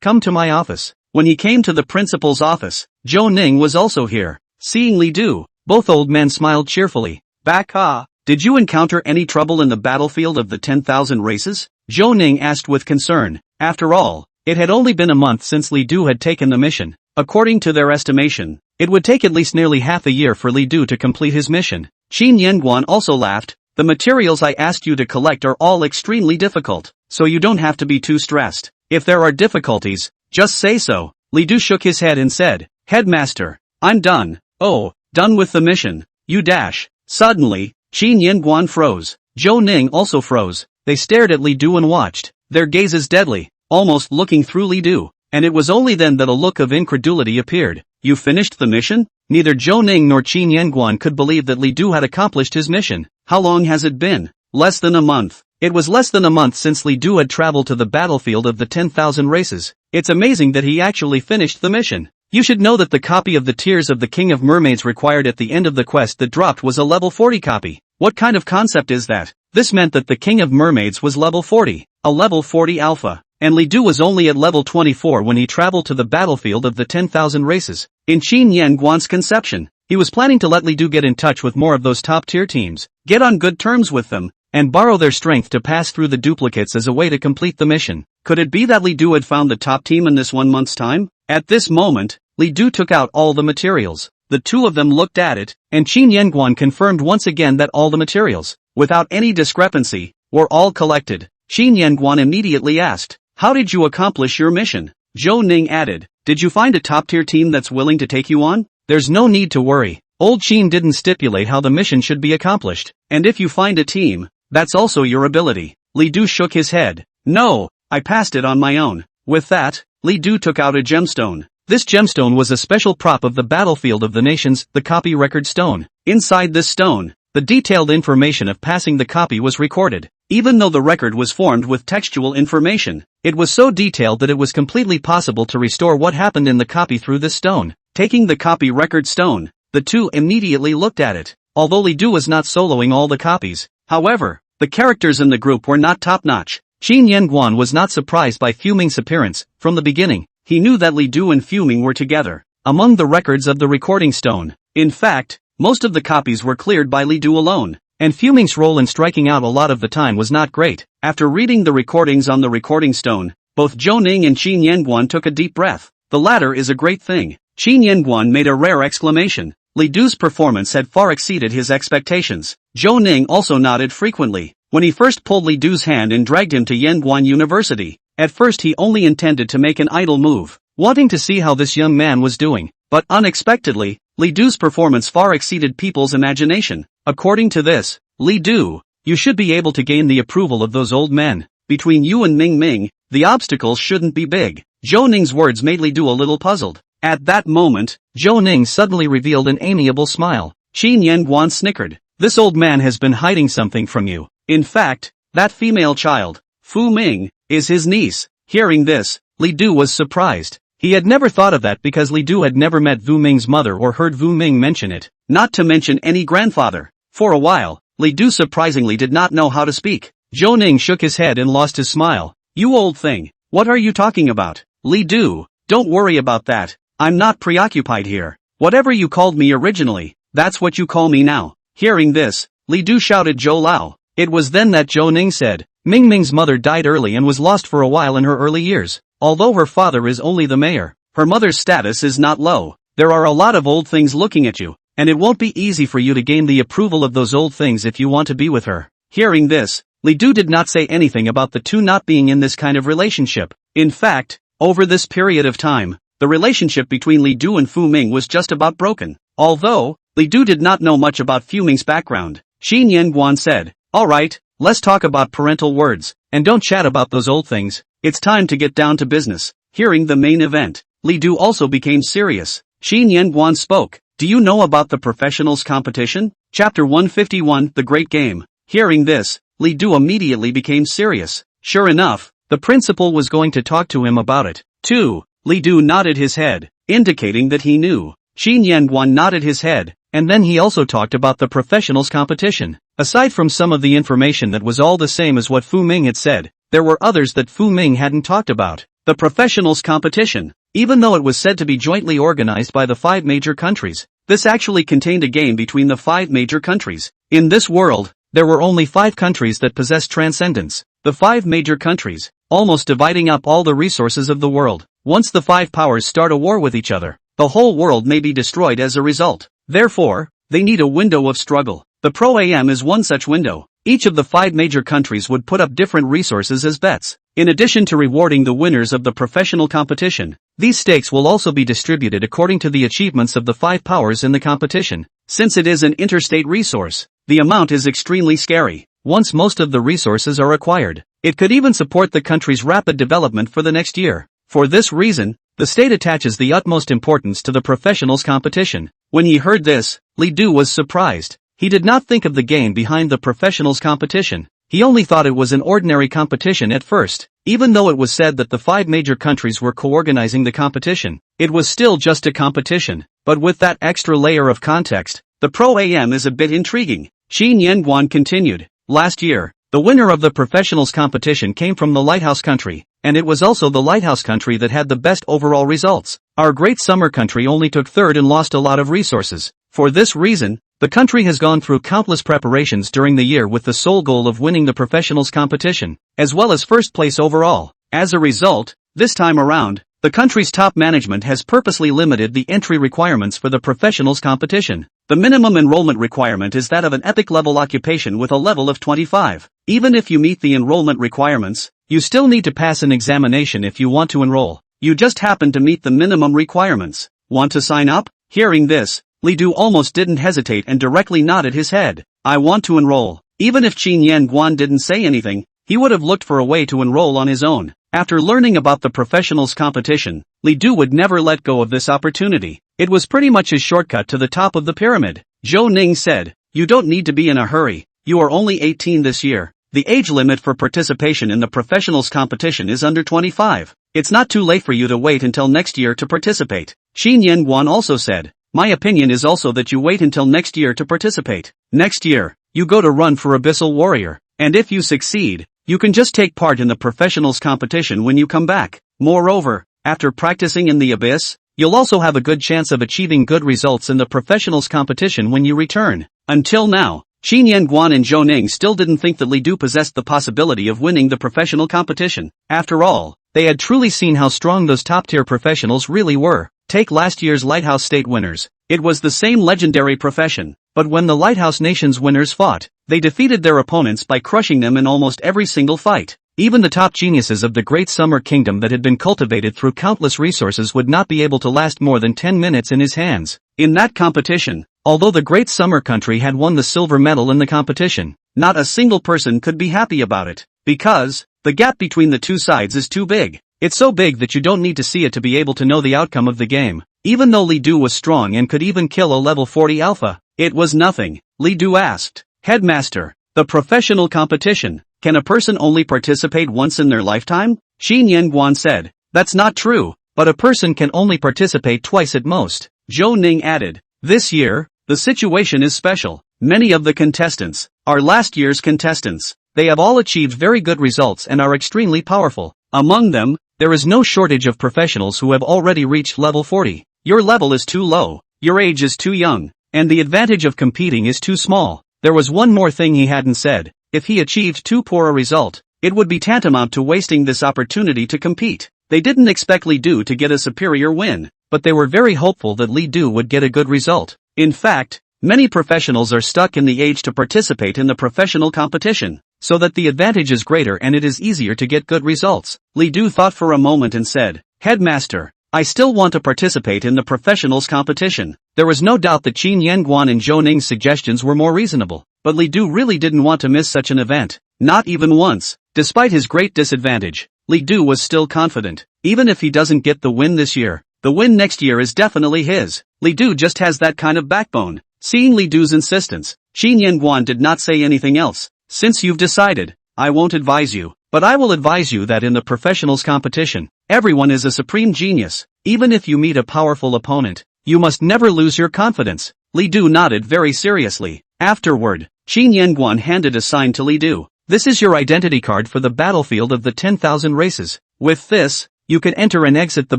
"Come to my office." When he came to the principal's office, Zhou Ning was also here. Seeing Li Du, both old men smiled cheerfully. "Baka, did you encounter any trouble in the battlefield of the 10,000 races?" Zhou Ning asked with concern. After all, it had only been a month since Li Du had taken the mission. According to their estimation, it would take at least nearly half a year for Li Du to complete his mission. Qin Yanguan also laughed. "The materials I asked you to collect are all extremely difficult, so you don't have to be too stressed. If there are difficulties, just say so." Li Du shook his head and said, "Headmaster, I'm done." "Oh, done with the mission? You dash." Suddenly, Qin Yanguan froze. Zhou Ning also froze. They stared at Li Du and watched, their gazes deadly, almost looking through Li Du, and it was only then that a look of incredulity appeared. "You finished the mission?" Neither Zhou Ning nor Qin Yanguan could believe that Li Du had accomplished his mission. How long has it been? Less than a month. It was less than a month since Li Du had traveled to the battlefield of the 10,000 races. It's amazing that he actually finished the mission. You should know that the copy of the Tears of the King of Mermaids required at the end of the quest that dropped was a level 40 copy. What kind of concept is that? This meant that the King of Mermaids was level 40, a level 40 alpha, and Li Du was only at level 24 when he traveled to the battlefield of the 10,000 races. In Qin Yanguan's conception, he was planning to let Li Du get in touch with more of those top-tier teams, get on good terms with them, and borrow their strength to pass through the duplicates as a way to complete the mission. Could it be that Li Du had found the top team in this 1 month's time? At this moment, Li Du took out all the materials. The two of them looked at it, and Qin Yanguan confirmed once again that all the materials, without any discrepancy, were all collected. Qin Yanguan immediately asked, "How did you accomplish your mission?" Zhou Ning added, "Did you find a top-tier team that's willing to take you on?" "There's no need to worry. Old Qin didn't stipulate how the mission should be accomplished. And if you find a team, that's also your ability." Li Du shook his head. "No, I passed it on my own." With that, Li Du took out a gemstone. This gemstone was a special prop of the battlefield of the nations, the copy record stone. Inside this stone, the detailed information of passing the copy was recorded. Even though the record was formed with textual information, it was so detailed that it was completely possible to restore what happened in the copy through this stone. Taking the copy record stone, the two immediately looked at it. Although Li Du was not soloing all the copies, however, the characters in the group were not top-notch. Qin Yanguan was not surprised by Fuming's appearance. From the beginning, he knew that Li Du and Fuming were together among the records of the recording stone. In fact, most of the copies were cleared by Li Du alone, and Fuming's role in striking out a lot of the time was not great. After reading the recordings on the recording stone, both Zhou Ning and Qin Yanguan took a deep breath. The latter is a great thing. Qin Yanguan made a rare exclamation. Li Du's performance had far exceeded his expectations. Zhou Ning also nodded frequently. When he first pulled Li Du's hand and dragged him to Yanguan University, at first he only intended to make an idle move, wanting to see how this young man was doing. But unexpectedly, Li Du's performance far exceeded people's imagination. According to this, Li Du, you should be able to gain the approval of those old men. Between you and Ming Ming, the obstacles shouldn't be big. Zhou Ning's words made Li Du a little puzzled. At that moment, Zhou Ning suddenly revealed an amiable smile. Qin Yanguan snickered. This old man has been hiding something from you. In fact, that female child, Fu Ming, is his niece. Hearing this, Li Du was surprised. He had never thought of that because Li Du had never met Fu Ming's mother or heard Fu Ming mention it, not to mention any grandfather. For a while, Li Du surprisingly did not know how to speak. Zhou Ning shook his head and lost his smile. You old thing, what are you talking about? Li Du, don't worry about that. I'm not preoccupied here. Whatever you called me originally, that's what you call me now. Hearing this, Li Du shouted Zhou Lao. It was then that Zhou Ning said, Ming Ming's mother died early and was lost for a while in her early years. Although her father is only the mayor, her mother's status is not low. There are a lot of old things looking at you, and it won't be easy for you to gain the approval of those old things if you want to be with her. Hearing this, Li Du did not say anything about the two not being in this kind of relationship. In fact, over this period of time, the relationship between Li Du and Fu Ming was just about broken. Although, Li Du did not know much about Fu Ming's background, Qin Yanguan said, alright, let's talk about parental words, and don't chat about those old things. It's time to get down to business. Hearing the main event, Li Du also became serious. Qin Yanguan spoke. Do you know about the professionals competition? Chapter 151, The Great Game. Hearing this, Li Du immediately became serious. Sure enough, the principal was going to talk to him about it, too. Li Du nodded his head, indicating that he knew. Qin Yanguan nodded his head, and then he also talked about the professionals competition. Aside from some of the information that was all the same as what Fu Ming had said, there were others that Fu Ming hadn't talked about. The professionals competition. Even though it was said to be jointly organized by the 5 major countries, this actually contained a game between the 5 major countries. In this world, there were only 5 countries that possessed transcendence. The 5 major countries, almost dividing up all the resources of the world. Once the 5 powers start a war with each other, the whole world may be destroyed as a result. Therefore, they need a window of struggle. The Pro-AM is one such window. Each of the 5 major countries would put up different resources as bets. In addition to rewarding the winners of the professional competition, these stakes will also be distributed according to the achievements of the 5 powers in the competition. Since it is an interstate resource, the amount is extremely scary. Once most of the resources are acquired, it could even support the country's rapid development for the next year. For this reason, the state attaches the utmost importance to the professionals competition. When he heard this, Li Du was surprised. He did not think of the game behind the professionals competition. He only thought it was an ordinary competition at first. Even though it was said that the 5 major countries were co-organizing the competition, it was still just a competition. But with that extra layer of context, the Pro-AM is a bit intriguing. Qin Yanguan continued. Last year, the winner of the professionals competition came from the Lighthouse country, and it was also the Lighthouse country that had the best overall results. Our great summer country only took third and lost a lot of resources. For this reason, the country has gone through countless preparations during the year with the sole goal of winning the professionals competition, as well as first place overall. As a result, this time around, the country's top management has purposely limited the entry requirements for the professionals competition. The minimum enrollment requirement is that of an epic level occupation with a level of 25. Even if you meet the enrollment requirements, you still need to pass an examination if you want to enroll. You just happen to meet the minimum requirements. Want to sign up? Hearing this, Li Du almost didn't hesitate and directly nodded his head. I want to enroll. Even if Qin Yanguan didn't say anything, he would have looked for a way to enroll on his own. After learning about the professionals competition, Li Du would never let go of this opportunity. It was pretty much his shortcut to the top of the pyramid. Zhou Ning said, you don't need to be in a hurry. You are only 18 this year. The age limit for participation in the professionals competition is under 25. It's not too late for you to wait until next year to participate. Qin Yanguan also said, my opinion is also that you wait until next year to participate. Next year, you go to run for Abyssal Warrior, and if you succeed, you can just take part in the professionals competition when you come back. Moreover, after practicing in the Abyss, you'll also have a good chance of achieving good results in the professionals competition when you return. Until now, Qin Yanguan and Zhou Ning still didn't think that Li Du possessed the possibility of winning the professional competition. After all, they had truly seen how strong those top-tier professionals really were. Take last year's Lighthouse State winners. It was the same legendary profession, but when the Lighthouse Nations winners fought, they defeated their opponents by crushing them in almost every single fight. Even the top geniuses of the great summer kingdom that had been cultivated through countless resources would not be able to last more than 10 minutes in his hands. In that competition, although the great summer country had won the silver medal in the competition, not a single person could be happy about it, because the gap between the two sides is too big. It's so big that you don't need to see it to be able to know the outcome of the game. Even though Li Du was strong and could even kill a level 40 alpha, it was nothing. Li Du asked, "Headmaster, the professional competition, can a person only participate once in their lifetime?" Xin Yanguan said, "That's not true, but a person can only participate twice at most." Zhou Ning added, "This year, the situation is special. Many of the contestants are last year's contestants. They have all achieved very good results and are extremely powerful. Among them, there is no shortage of professionals who have already reached level 40. Your level is too low, your age is too young, and the advantage of competing is too small." There was one more thing he hadn't said. If he achieved too poor a result, it would be tantamount to wasting this opportunity to compete. They didn't expect Li Du to get a superior win, but they were very hopeful that Li Du would get a good result. In fact, many professionals are stuck in the age to participate in the professional competition, so that the advantage is greater and it is easier to get good results. Li Du thought for a moment and said, "Headmaster, I still want to participate in the professionals competition." There was no doubt that Qin Yanguan and Zhou Ning's suggestions were more reasonable, but Li Du really didn't want to miss such an event, not even once. Despite his great disadvantage, Li Du was still confident. Even if he doesn't get the win this year, the win next year is definitely his. Li Du just has that kind of backbone. Seeing Li Du's insistence, Qin Yanguan did not say anything else. "Since you've decided, I won't advise you, but I will advise you that in the professionals competition, everyone is a supreme genius. Even if you meet a powerful opponent, you must never lose your confidence." Li Du nodded very seriously. Afterward, Qin Yanguan handed a sign to Li Du. "This is your identity card for the battlefield of the 10,000 races. With this, you can enter and exit the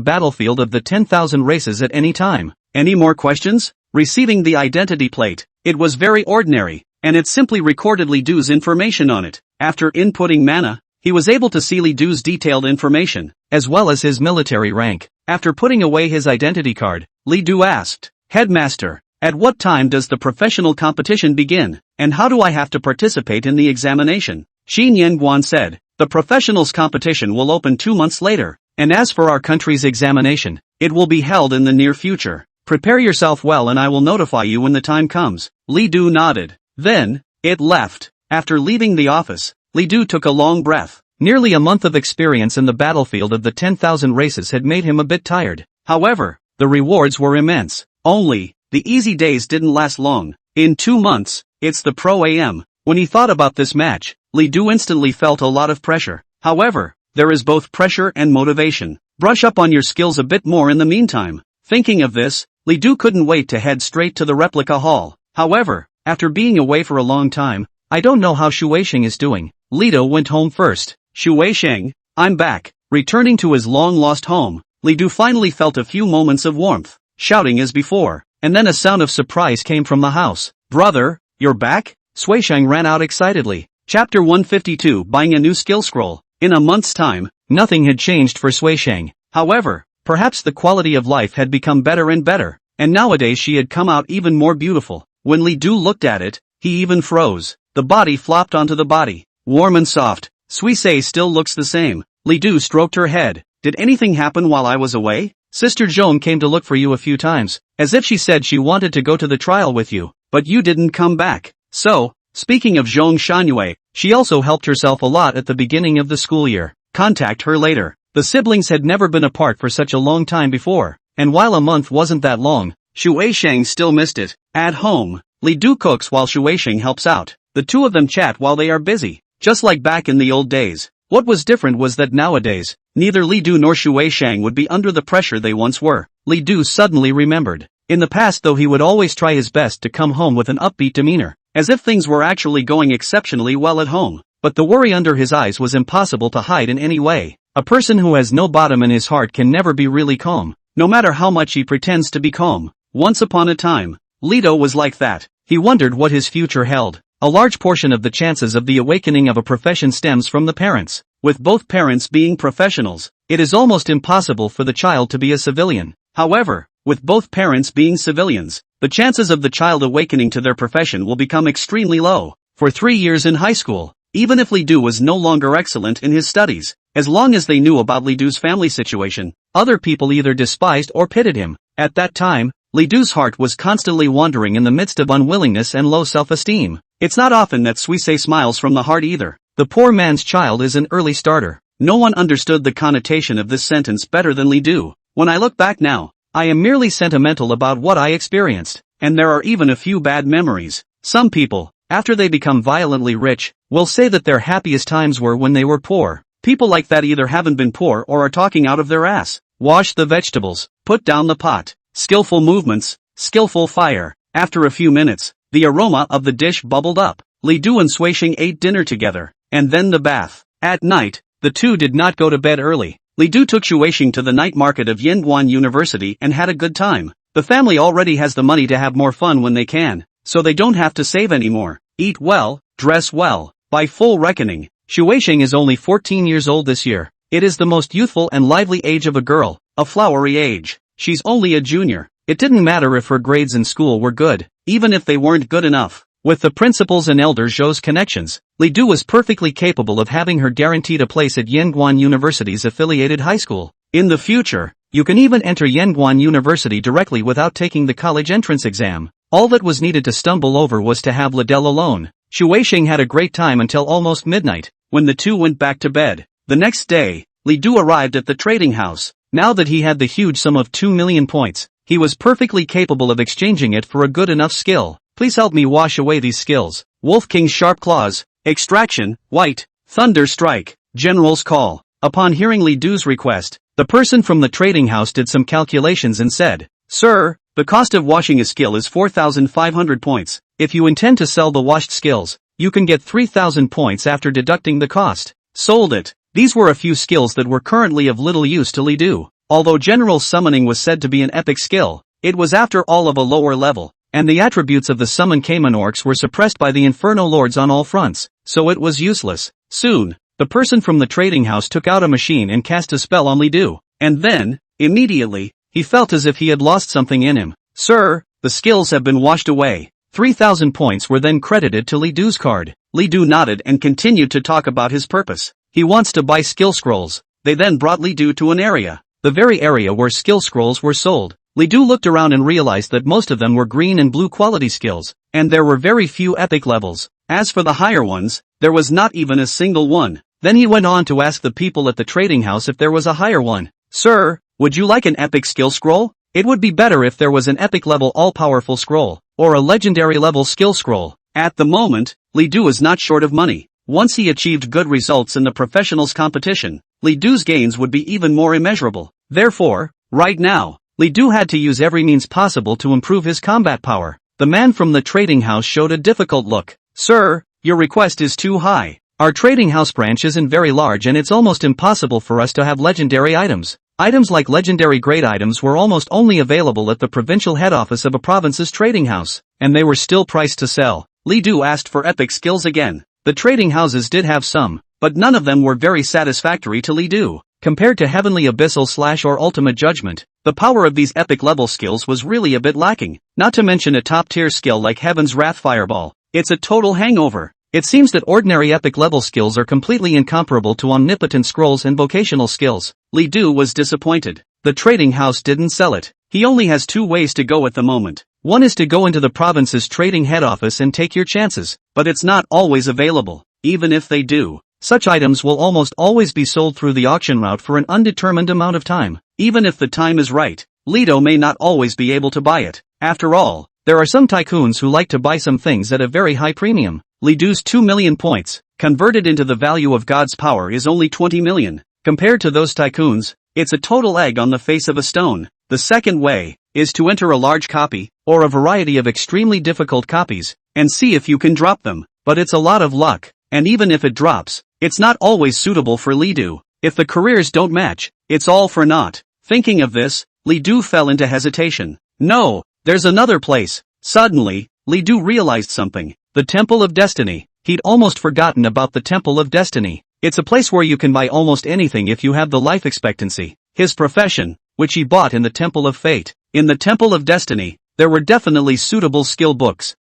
battlefield of the 10,000 races at any time. Any more questions?" Receiving the identity plate, it was very ordinary, and it simply recorded Li Du's information on it. After inputting mana, he was able to see Li Du's detailed information, as well as his military rank. After putting away his identity card, Li Du asked, "Headmaster, at what time does the professional competition begin, and how do I have to participate in the examination?" Xin Yanguan said, "The professionals competition will open 2 months later, and as for our country's examination, it will be held in the near future. Prepare yourself well and I will notify you when the time comes." Li Du nodded. Then, it left. After leaving the office, Li Du took a long breath. Nearly a month of experience in the battlefield of the 10,000 races had made him a bit tired. However, the rewards were immense. Only, the easy days didn't last long. In 2 months, it's the Pro AM. When he thought about this match, Li Du instantly felt a lot of pressure. However, there is both pressure and motivation. Brush up on your skills a bit more in the meantime. Thinking of this, Li Du couldn't wait to head straight to the replica hall. However, after being away for a long time, "I don't know how Shu Weisheng is doing." Li Du went home first. "Shu Weisheng, I'm back." Returning to his long-lost home, Li Du finally felt a few moments of warmth, shouting as before, and then a sound of surprise came from the house. "Brother, you're back?" Shuisheng ran out excitedly. Chapter 152, Buying a new skill scroll. In a month's time, nothing had changed for Shuisheng. However, perhaps the quality of life had become better and better, and nowadays she had come out even more beautiful. When Li Du looked at it, he even froze. The body flopped onto the body, warm and soft. Suisei still looks the same. Li Du stroked her head. "Did anything happen while I was away? Sister Joan came to look for you a few times, as if she said she wanted to go to the trial with you, but you didn't come back." So, speaking of Zhong Shangyue, she also helped herself a lot at the beginning of the school year. Contact her later. The siblings had never been apart for such a long time before, and while a month wasn't that long, Shu Weisheng still missed it. At home, Li Du cooks while Shu Weisheng helps out. The two of them chat while they are busy, just like back in the old days. What was different was that nowadays, neither Li Du nor Shu Weisheng would be under the pressure they once were. Li Du suddenly remembered. In the past though he would always try his best to come home with an upbeat demeanor, as if things were actually going exceptionally well at home, but the worry under his eyes was impossible to hide in any way. A person who has no bottom in his heart can never be really calm, no matter how much he pretends to be calm. Once upon a time, Lido was like that. He wondered what his future held. A large portion of the chances of the awakening of a profession stems from the parents. With both parents being professionals, it is almost impossible for the child to be a civilian. However, with both parents being civilians, the chances of the child awakening to their profession will become extremely low. For 3 years in high school, even if Li Du was no longer excellent in his studies. As long as they knew about Li Du's family situation, other people either despised or pitied him. At that time, Li Du's heart was constantly wandering in the midst of unwillingness and low self-esteem. It's not often that Suisei smiles from the heart either. The poor man's child is an early starter. No one understood the connotation of this sentence better than Li Du. When I look back now, I am merely sentimental about what I experienced, and there are even a few bad memories. Some people, after they become violently rich, will say that their happiest times were when they were poor. People like that either haven't been poor or are talking out of their ass. Wash the vegetables, put down the pot. Skillful movements, skillful fire. After a few minutes, the aroma of the dish bubbled up. Li Du and Suisheng ate dinner together, and then the bath. At night, the two did not go to bed early. Li Du took Suisheng to the night market of Yinguan University and had a good time. The family already has the money to have more fun when they can, so they don't have to save anymore. Eat well, dress well. By full reckoning, Suisheng is only 14 years old this year. It is the most youthful and lively age of a girl, a flowery age. She's only a junior. It didn't matter if her grades in school were good, even if they weren't good enough. With the principal's and elder Zhou's connections, Li Du was perfectly capable of having her guaranteed a place at Yinguan University's affiliated high school. In the future, you can even enter Yinguan University directly without taking the college entrance exam. All that was needed to stumble over was to have Liddell alone. Suisheng had a great time until almost midnight, when the two went back to bed. The next day, Li Du arrived at the trading house. Now that he had the huge sum of 2 million points, he was perfectly capable of exchanging it for a good enough skill. Please help me wash away these skills. Wolf King's sharp claws, extraction, white, thunder strike, general's call. Upon hearing Li Du's request, the person from the trading house did some calculations and said, "Sir, the cost of washing a skill is 4,500 points. If you intend to sell the washed skills, you can get 3,000 points after deducting the cost." Sold it. These were a few skills that were currently of little use to Li Du. Although general summoning was said to be an epic skill, it was after all of a lower level, and the attributes of the summon Cayman orcs were suppressed by the Inferno Lords on all fronts, so it was useless. Soon, the person from the trading house took out a machine and cast a spell on Li Du, and then, immediately, he felt as if he had lost something in him. "Sir, the skills have been washed away." 3,000 points were then credited to Li Du's card. Li Du nodded and continued to talk about his purpose. He wants to buy skill scrolls. They then brought Li Du to an area, the very area where skill scrolls were sold. Li Du looked around and realized that most of them were green and blue quality skills, and there were very few epic levels. As for the higher ones, there was not even a single one. Then he went on to ask the people at the trading house if there was a higher one. "Sir, would you like an epic skill scroll? It would be better if there was an epic level all-powerful scroll, or a legendary level skill scroll." At the moment, Li Du is not short of money. Once he achieved good results in the professionals competition, Li Du's gains would be even more immeasurable. Therefore, right now, Li Du had to use every means possible to improve his combat power. The man from the trading house showed a difficult look. "Sir, your request is too high. Our trading house branch isn't very large and it's almost impossible for us to have legendary items. Items like legendary grade items were almost only available at the provincial head office of a province's trading house, and they were still priced to sell." Li Du asked for epic skills again. The trading houses did have some, but none of them were very satisfactory to Li Du. Compared to Heavenly Abyssal / or Ultimate Judgment, the power of these epic level skills was really a bit lacking, not to mention a top-tier skill like Heaven's Wrath Fireball. It's a total hangover. It seems that ordinary epic level skills are completely incomparable to omnipotent scrolls and vocational skills. Li Du was disappointed. The trading house didn't sell it. He only has two ways to go at the moment. One is to go into the province's trading head office and take your chances, but it's not always available. Even if they do, such items will almost always be sold through the auction route for an undetermined amount of time. Even if the time is right, Li Du may not always be able to buy it. After all, there are some tycoons who like to buy some things at a very high premium. Li Du's 2 million points, converted into the value of God's power, is only 20 million. Compared to those tycoons, it's a total egg on the face of a stone. The second way is to enter a large copy, or a variety of extremely difficult copies, and see if you can drop them. But it's a lot of luck, and even if it drops, it's not always suitable for Li Du. If the careers don't match, it's all for naught. Thinking of this, Li Du fell into hesitation. No, there's another place. Suddenly, Li Du realized something. The Temple of Destiny. He'd almost forgotten about the Temple of Destiny. It's a place where you can buy almost anything if you have the life expectancy. His profession, which he bought in the Temple of Fate. In the Temple of Destiny, there were definitely suitable skill books.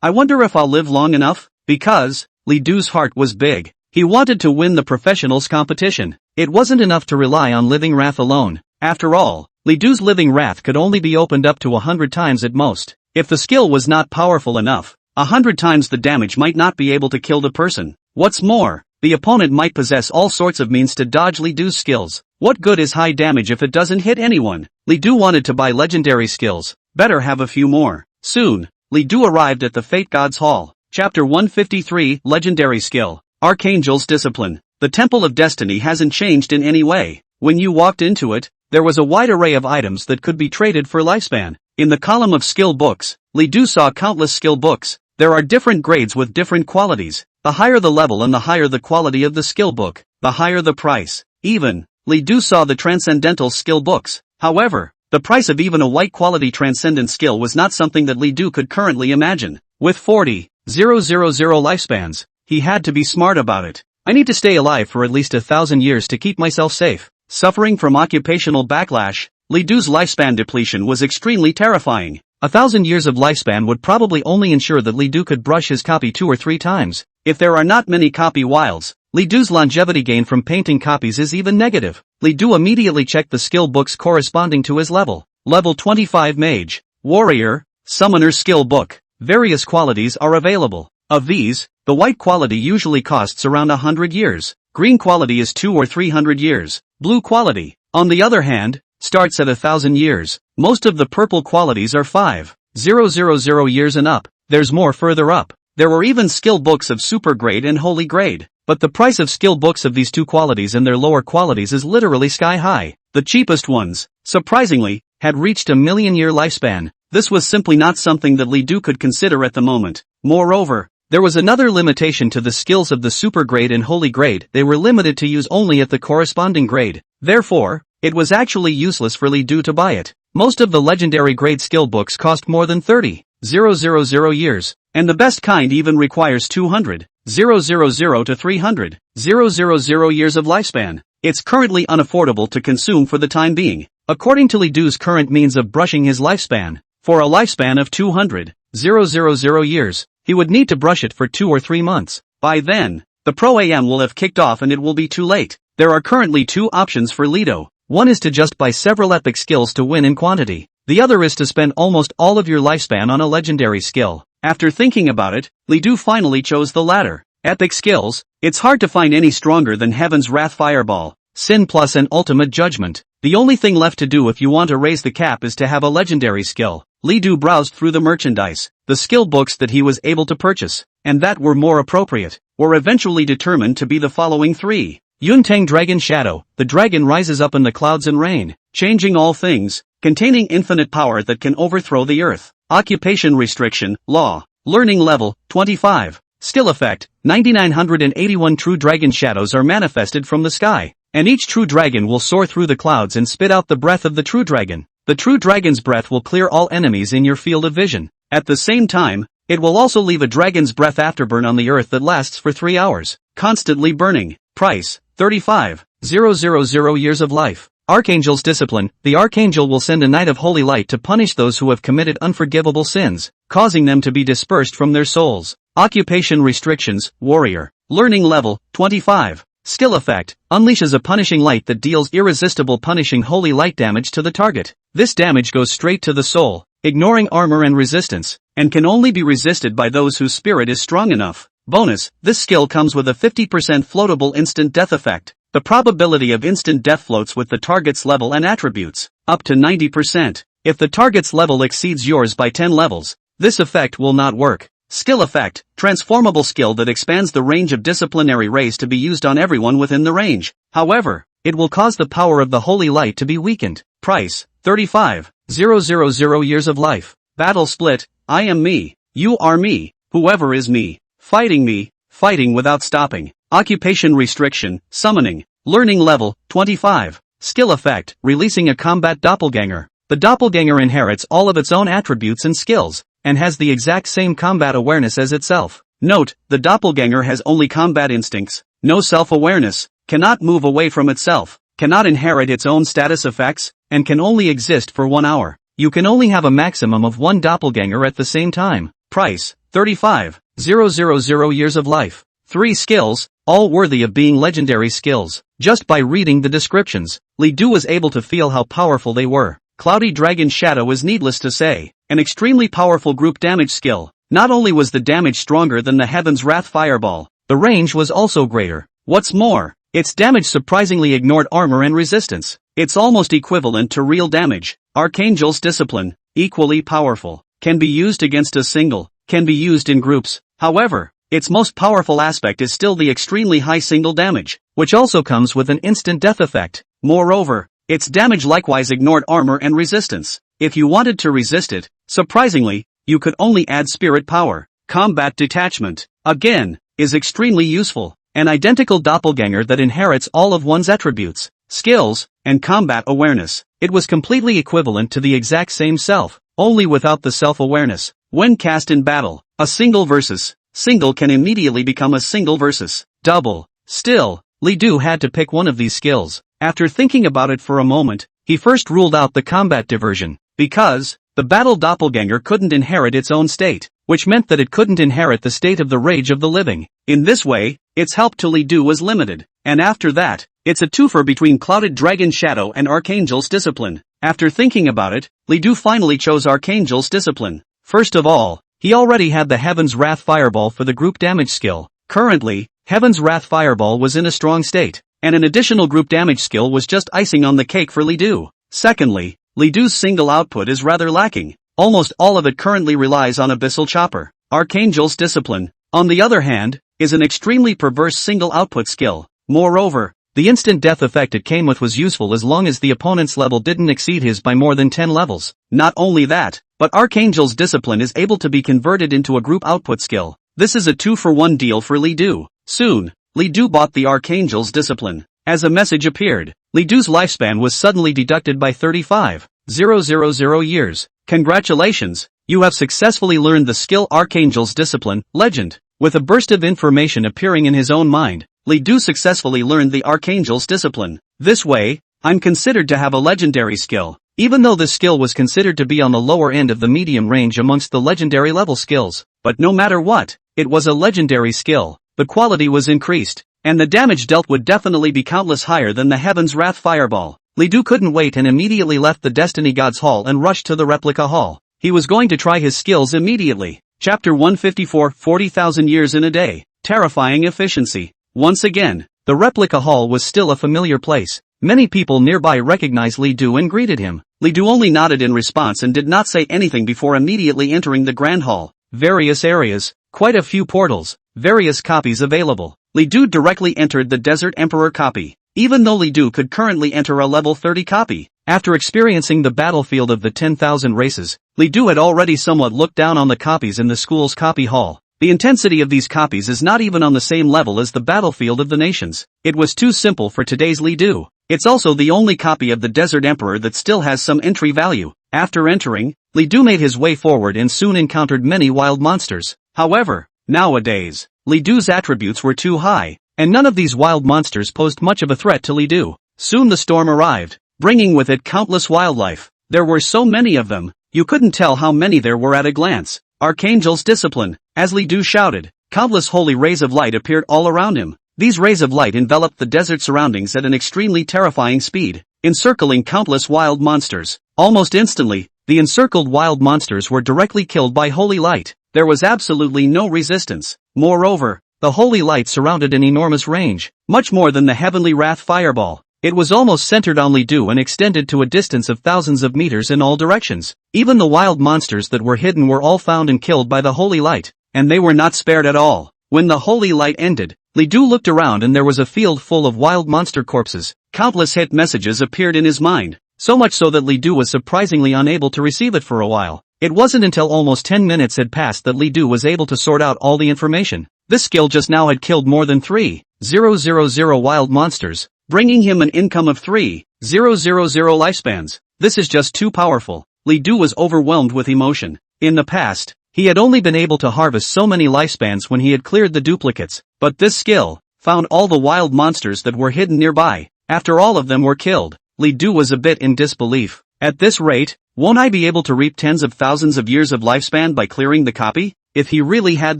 I wonder if I'll live long enough, because, Li Du's heart was big. He wanted to win the professionals competition. It wasn't enough to rely on living wrath alone. After all, Li Du's living wrath could only be opened up to 100 times at most. If the skill was not powerful enough, 100 times the damage might not be able to kill the person. What's more, the opponent might possess all sorts of means to dodge Li Du's skills. What good is high damage if it doesn't hit anyone? Li Du wanted to buy legendary skills. Better have a few more. Soon, Li Du arrived at the Fate God's Hall. Chapter 153, Legendary Skill. Archangel's Discipline. The Temple of Destiny hasn't changed in any way. When you walked into it, there was a wide array of items that could be traded for lifespan. In the column of skill books, Li Du saw countless skill books. There are different grades with different qualities. The higher the level and the higher the quality of the skill book, the higher the price. Even, Li Du saw the transcendental skill books. However, the price of even a white quality transcendent skill was not something that Li Du could currently imagine. With 40,000 lifespans, he had to be smart about it. I need to stay alive for at least 1,000 years to keep myself safe. Suffering from occupational backlash, Li Du's lifespan depletion was extremely terrifying. 1,000 years of lifespan would probably only ensure that Li Du could brush his copy 2 or 3 times. If there are not many copy wilds, Li Du's longevity gain from painting copies is even negative. Li Du immediately checked the skill books corresponding to his level. Level 25 Mage, Warrior, Summoner Skill Book. Various qualities are available. Of these, the white quality usually costs around 100 years. Green quality is 200 or 300 years. Blue quality, on the other hand, starts at 1,000 years. Most of the purple qualities are 5,000 years and up. There's more further up. There are even skill books of super grade and holy grade. But the price of skill books of these two qualities and their lower qualities is literally sky high. The cheapest ones, surprisingly, had reached 1,000,000-year lifespan. This was simply not something that Li Du could consider at the moment. Moreover, there was another limitation to the skills of the super grade and holy grade. They were limited to use only at the corresponding grade. Therefore, it was actually useless for Li Du to buy it. Most of the legendary grade skill books cost more than 30,000 years, and the best kind even requires 200,000 to 300,000 years of lifespan. It's currently unaffordable to consume for the time being. According to Li Du's current means of brushing his lifespan, for a lifespan of 200,000 years, he would need to brush it for 2 or 3 months. By then, the Pro AM will have kicked off and it will be too late. There are currently 2 options for Li Du. One is to just buy several epic skills to win in quantity. The other is to spend almost all of your lifespan on a legendary skill. After thinking about it, Li Du finally chose the latter. Epic skills, it's hard to find any stronger than Heaven's Wrath Fireball, Sin Plus and Ultimate Judgment. The only thing left to do if you want to raise the cap is to have a legendary skill. Li Du browsed through the merchandise. The skill books that he was able to purchase, and that were more appropriate, were eventually determined to be the following 3. Yuntang Dragon Shadow. The dragon rises up in the clouds and rain, changing all things, containing infinite power that can overthrow the earth. Occupation restriction, law. Learning level, 25. Skill effect, 9981 true dragon shadows are manifested from the sky, and each true dragon will soar through the clouds and spit out the breath of the true dragon. The true dragon's breath will clear all enemies in your field of vision. At the same time, it will also leave a dragon's breath afterburn on the earth that lasts for 3 hours, constantly burning. Price, 35,000 years of life. Archangel's Discipline. The Archangel will send a Knight of Holy Light to punish those who have committed unforgivable sins, causing them to be dispersed from their souls. Occupation restrictions, Warrior. Learning level, 25. Skill effect, unleashes a punishing light that deals irresistible punishing holy light damage to the target. This damage goes straight to the soul, ignoring armor and resistance, and can only be resisted by those whose spirit is strong enough. Bonus, this skill comes with a 50% floatable instant death effect. The probability of instant death floats with the target's level and attributes, up to 90%. If the target's level exceeds yours by 10 levels, this effect will not work. Skill effect, transformable skill that expands the range of disciplinary rays to be used on everyone within the range. However, it will cause the power of the holy light to be weakened. Price, 35,000 years of life. Battle split, I am me, you are me, whoever is me, fighting without stopping. Occupation restriction, summoning. Learning level, 25. Skill effect, releasing a combat doppelganger. The doppelganger inherits all of its own attributes and skills, and has the exact same combat awareness as itself. Note, the doppelganger has only combat instincts, no self-awareness, cannot move away from itself, cannot inherit its own status effects, and can only exist for 1 hour. You can only have a maximum of 1 doppelganger at the same time. Price, 35,000 years of life. 3 skills, all worthy of being legendary skills. Just by reading the descriptions, Li Du was able to feel how powerful they were. Cloudy Dragon Shadow is needless to say, an extremely powerful group damage skill. Not only was the damage stronger than the Heaven's Wrath Fireball, the range was also greater. What's more, its damage surprisingly ignored armor and resistance. It's almost equivalent to real damage. Archangel's Discipline, equally powerful, can be used against a single, can be used in groups. However, its most powerful aspect is still the extremely high single damage, which also comes with an instant death effect. Moreover, its damage likewise ignored armor and resistance. If you wanted to resist it, surprisingly, you could only add spirit power. Combat Detachment, again, is extremely useful. An identical doppelganger that inherits all of one's attributes, skills, and combat awareness. It was completely equivalent to the exact same self, only without the self-awareness. When cast in battle, a single versus single can immediately become a single versus double. Still, Li Du had to pick one of these skills. After thinking about it for a moment, he first ruled out the combat diversion, because the battle doppelganger couldn't inherit its own state, which meant that it couldn't inherit the state of the rage of the living. In this way, its help to Li Du was limited, and after that, it's a twofer between Clouded Dragon Shadow and Archangel's Discipline. After thinking about it, Li Du finally chose Archangel's Discipline. First of all, he already had the Heaven's Wrath Fireball for the group damage skill. Currently, Heaven's Wrath Fireball was in a strong state, and an additional group damage skill was just icing on the cake for Li Du. Secondly, Li Du's single output is rather lacking. Almost all of it currently relies on Abyssal Chopper. Archangel's Discipline, on the other hand, is an extremely perverse single output skill. Moreover, the instant death effect it came with was useful as long as the opponent's level didn't exceed his by more than 10 levels. Not only that, but Archangel's Discipline is able to be converted into a group output skill. This is a 2-for-1 deal for Li Du. Soon, Li Du bought the Archangel's Discipline. As a message appeared, Li Du's lifespan was suddenly deducted by 35,000 years. Congratulations, you have successfully learned the skill Archangel's Discipline, Legend. With a burst of information appearing in his own mind, Li Du successfully learned the Archangel's Discipline. This way, I'm considered to have a legendary skill. Even though this skill was considered to be on the lower end of the medium range amongst the legendary level skills, but no matter what, it was a legendary skill. The quality was increased, and the damage dealt would definitely be countless higher than the Heaven's Wrath Fireball. Li Du couldn't wait and immediately left the Destiny Gods Hall and rushed to the replica hall. He was going to try his skills immediately. Chapter 154, 40,000 years in a day. Terrifying efficiency. Once again, the replica hall was still a familiar place. Many people nearby recognized Li Du and greeted him. Li Du only nodded in response and did not say anything before immediately entering the grand hall. Various areas, quite a few portals, various copies available. Li Du directly entered the Desert Emperor copy. Even though Li Du could currently enter a level 30 copy, after experiencing the battlefield of the 10,000 races, Li Du had already somewhat looked down on the copies in the school's copy hall. The intensity of these copies is not even on the same level as the battlefield of the nations. It was too simple for today's Li Du. It's also the only copy of the Desert Emperor that still has some entry value. After entering, Li Du made his way forward and soon encountered many wild monsters. However, nowadays, Li Du's attributes were too high, and none of these wild monsters posed much of a threat to Li Du. Soon the storm arrived, bringing with it countless wildlife. There were so many of them, you couldn't tell how many there were at a glance. Archangel's Discipline. As Li Du shouted, countless holy rays of light appeared all around him. These rays of light enveloped the desert surroundings at an extremely terrifying speed, encircling countless wild monsters. Almost instantly, the encircled wild monsters were directly killed by holy light. There was absolutely no resistance. Moreover, the holy light surrounded an enormous range, much more than the Heavenly Wrath Fireball. It was almost centered on Li Du and extended to a distance of thousands of meters in all directions. Even the wild monsters that were hidden were all found and killed by the holy light, and they were not spared at all. When the holy light ended, Li Du looked around and there was a field full of wild monster corpses. Countless hit messages appeared in his mind, so much so that Li Du was surprisingly unable to receive it for a while. It wasn't until almost 10 minutes had passed that Li Du was able to sort out all the information. This skill just now had killed more than 3,000 wild monsters, bringing him an income of 3,000 lifespans. This is just too powerful. Li Du was overwhelmed with emotion. In the past, he had only been able to harvest so many lifespans when he had cleared the duplicates, but this skill found all the wild monsters that were hidden nearby. After all of them were killed, Li Du was a bit in disbelief. At this rate, won't I be able to reap tens of thousands of years of lifespan by clearing the copy? If he really had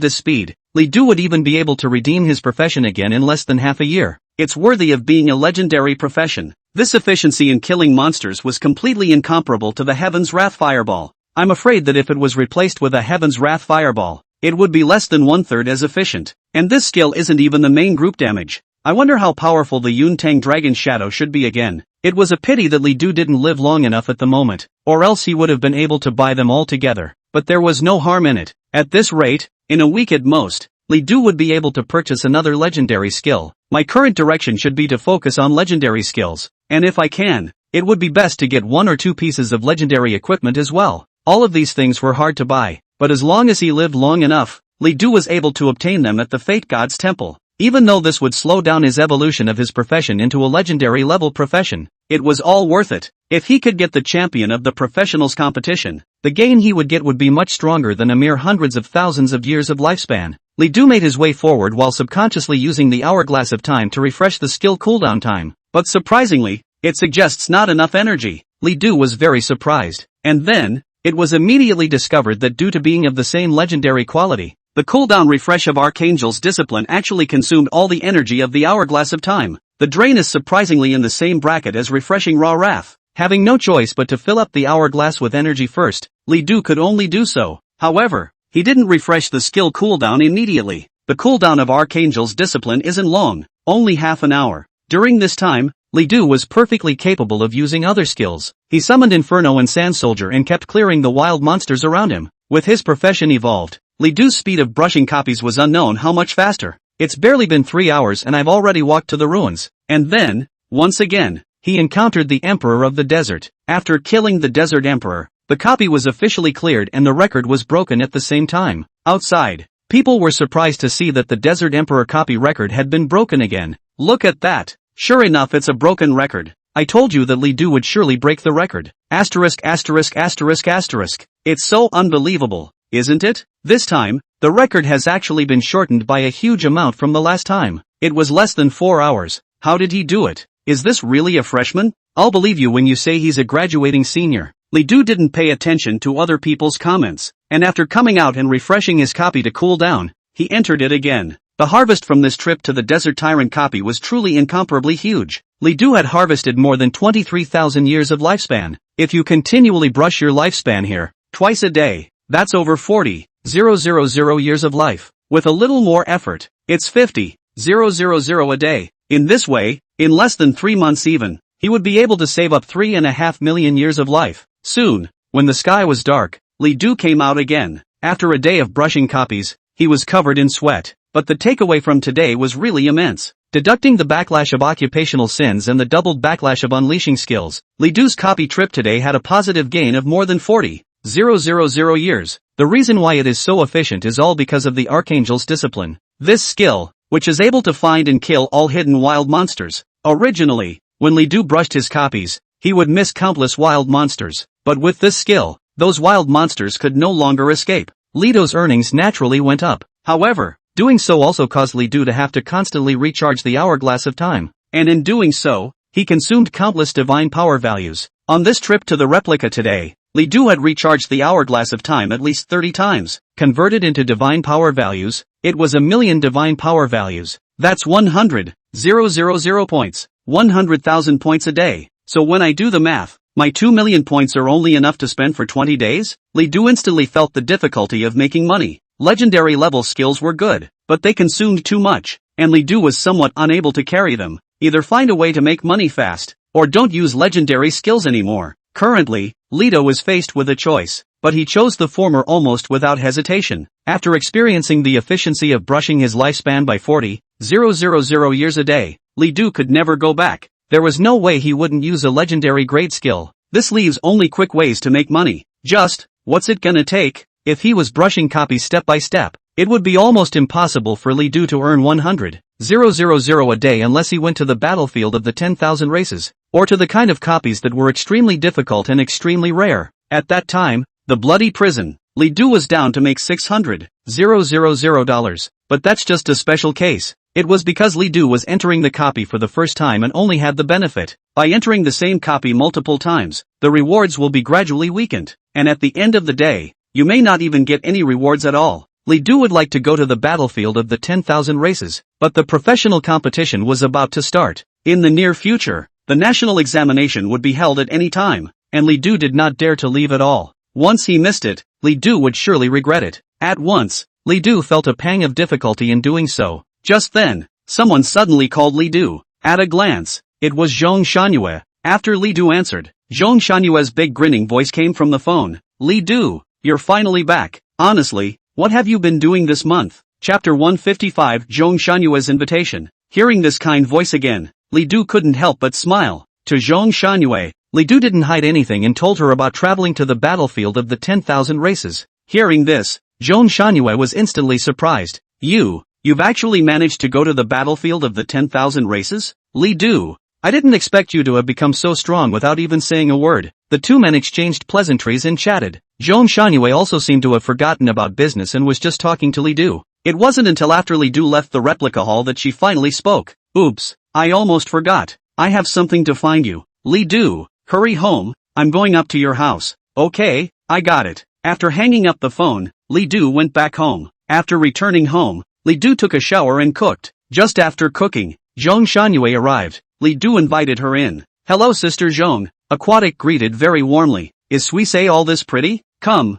this speed, Li Du would even be able to redeem his profession again in less than half a year. It's worthy of being a legendary profession. This efficiency in killing monsters was completely incomparable to the Heaven's Wrath Fireball. I'm afraid that if it was replaced with a Heaven's Wrath Fireball, it would be less than one-third as efficient. And this skill isn't even the main group damage. I wonder how powerful the Yuntang Dragon Shadow should be again. It was a pity that Li Du didn't live long enough at the moment, or else he would have been able to buy them all together. But there was no harm in it. At this rate, in a week at most, Li Du would be able to purchase another legendary skill. My current direction should be to focus on legendary skills, and if I can, it would be best to get 1 or 2 pieces of legendary equipment as well. All of these things were hard to buy, but as long as he lived long enough, Li Du was able to obtain them at the Fate God's Temple. Even though this would slow down his evolution of his profession into a legendary level profession, it was all worth it. If he could get the champion of the professionals competition, the gain he would get would be much stronger than a mere hundreds of thousands of years of lifespan. Li Du made his way forward while subconsciously using the hourglass of time to refresh the skill cooldown time, but surprisingly, it suggests not enough energy. Li Du was very surprised, and then, it was immediately discovered that due to being of the same legendary quality, the cooldown refresh of Archangel's discipline actually consumed all the energy of the hourglass of time. The drain is surprisingly in the same bracket as refreshing Raw Wrath. Having no choice but to fill up the hourglass with energy first, Li Du could only do so. However, he didn't refresh the skill cooldown immediately. The cooldown of Archangel's discipline isn't long, only half an hour. During this time, Li Du was perfectly capable of using other skills. He summoned Inferno and Sand Soldier and kept clearing the wild monsters around him. With his profession evolved, Li Du's speed of brushing copies was unknown how much faster. It's barely been 3 hours and I've already walked to the ruins. And then, once again, he encountered the Emperor of the Desert. After killing the Desert Emperor, the copy was officially cleared and the record was broken at the same time. Outside, people were surprised to see that the Desert Emperor copy record had been broken again. Look at that. Sure enough, it's a broken record. I told you that Li Du would surely break the record. Asterisk asterisk asterisk asterisk. It's so unbelievable, isn't it? This time, the record has actually been shortened by a huge amount from the last time. It was less than 4 hours. How did he do it? Is this really a freshman? I'll believe you when you say he's a graduating senior. Li Du didn't pay attention to other people's comments, and after coming out and refreshing his copy to cool down, he entered it again. The harvest from this trip to the Desert Tyrant copy was truly incomparably huge. Li Du had harvested more than 23,000 years of lifespan. If you continually brush your lifespan here, twice a day, that's over 40,000 years of life. With a little more effort, it's 50,000 a day. In this way, in less than 3 months even, he would be able to save up 3.5 million years of life. Soon, when the sky was dark, Li Du came out again. After a day of brushing copies, he was covered in sweat. But the takeaway from today was really immense. Deducting the backlash of occupational sins and the doubled backlash of unleashing skills, Li Du's copy trip today had a positive gain of more than 40,000 years. The reason why it is so efficient is all because of the Archangel's discipline. This skill, which is able to find and kill all hidden wild monsters. Originally, when Li Du brushed his copies, he would miss countless wild monsters. But with this skill, those wild monsters could no longer escape. Li Du's earnings naturally went up. However, doing so also caused Li Du to have to constantly recharge the hourglass of time. And in doing so, he consumed countless divine power values. On this trip to the replica today, Li Du had recharged the hourglass of time at least 30 times. Converted into divine power values, it was 1,000,000 divine power values. That's 100,000 points. 100,000 points a day. So when I do the math, my 2 million points are only enough to spend for 20 days? Li Du instantly felt the difficulty of making money. Legendary level skills were good, but they consumed too much, and Li Du was somewhat unable to carry them. Either find a way to make money fast, or don't use legendary skills anymore. Currently, Li Du was faced with a choice, but he chose the former almost without hesitation. After experiencing the efficiency of brushing his lifespan by 40,000 years a day, Li Du could never go back. There was no way he wouldn't use a legendary grade skill. This leaves only quick ways to make money. Just, what's it gonna take? If he was brushing copies step by step, it would be almost impossible for Li Du to earn 100,000 a day unless he went to the battlefield of the 10,000 races, or to the kind of copies that were extremely difficult and extremely rare. At that time, the bloody prison, Li Du was down to make $600,000. But that's just a special case. It was because Li Du was entering the copy for the first time and only had the benefit. By entering the same copy multiple times, the rewards will be gradually weakened, and at the end of the day, you may not even get any rewards at all. Li Du would like to go to the battlefield of the 10,000 races, but the professional competition was about to start. In the near future, the national examination would be held at any time, and Li Du did not dare to leave at all. Once he missed it, Li Du would surely regret it. At once, Li Du felt a pang of difficulty in doing so. Just then, someone suddenly called Li Du. At a glance, it was Zhong Shangyue. After Li Du answered, Zhong Shanyue's big grinning voice came from the phone. Li Du, you're finally back. Honestly, what have you been doing this month? Chapter 155 Zhong Shanyue's invitation. Hearing this kind voice again, Li Du couldn't help but smile. To Zhong Shanyue, Li Du didn't hide anything and told her about traveling to the battlefield of the 10,000 races. Hearing this, Zhong Shanyue was instantly surprised. You've actually managed to go to the battlefield of the 10,000 races? Li Du, I didn't expect you to have become so strong without even saying a word. The two men exchanged pleasantries and chatted. Zhong Shanyue also seemed to have forgotten about business and was just talking to Li Du. It wasn't until after Li Du left the replica hall that she finally spoke. Oops, I almost forgot. I have something to find you. Li Du, hurry home, I'm going up to your house. Okay, I got it. After hanging up the phone, Li Du went back home. After returning home, Li Du took a shower and cooked. Just after cooking, Zhong Shanyue arrived. Li Du invited her in. Hello Sister Zhong, Aquatic greeted very warmly. Is Suisei all this pretty? Come,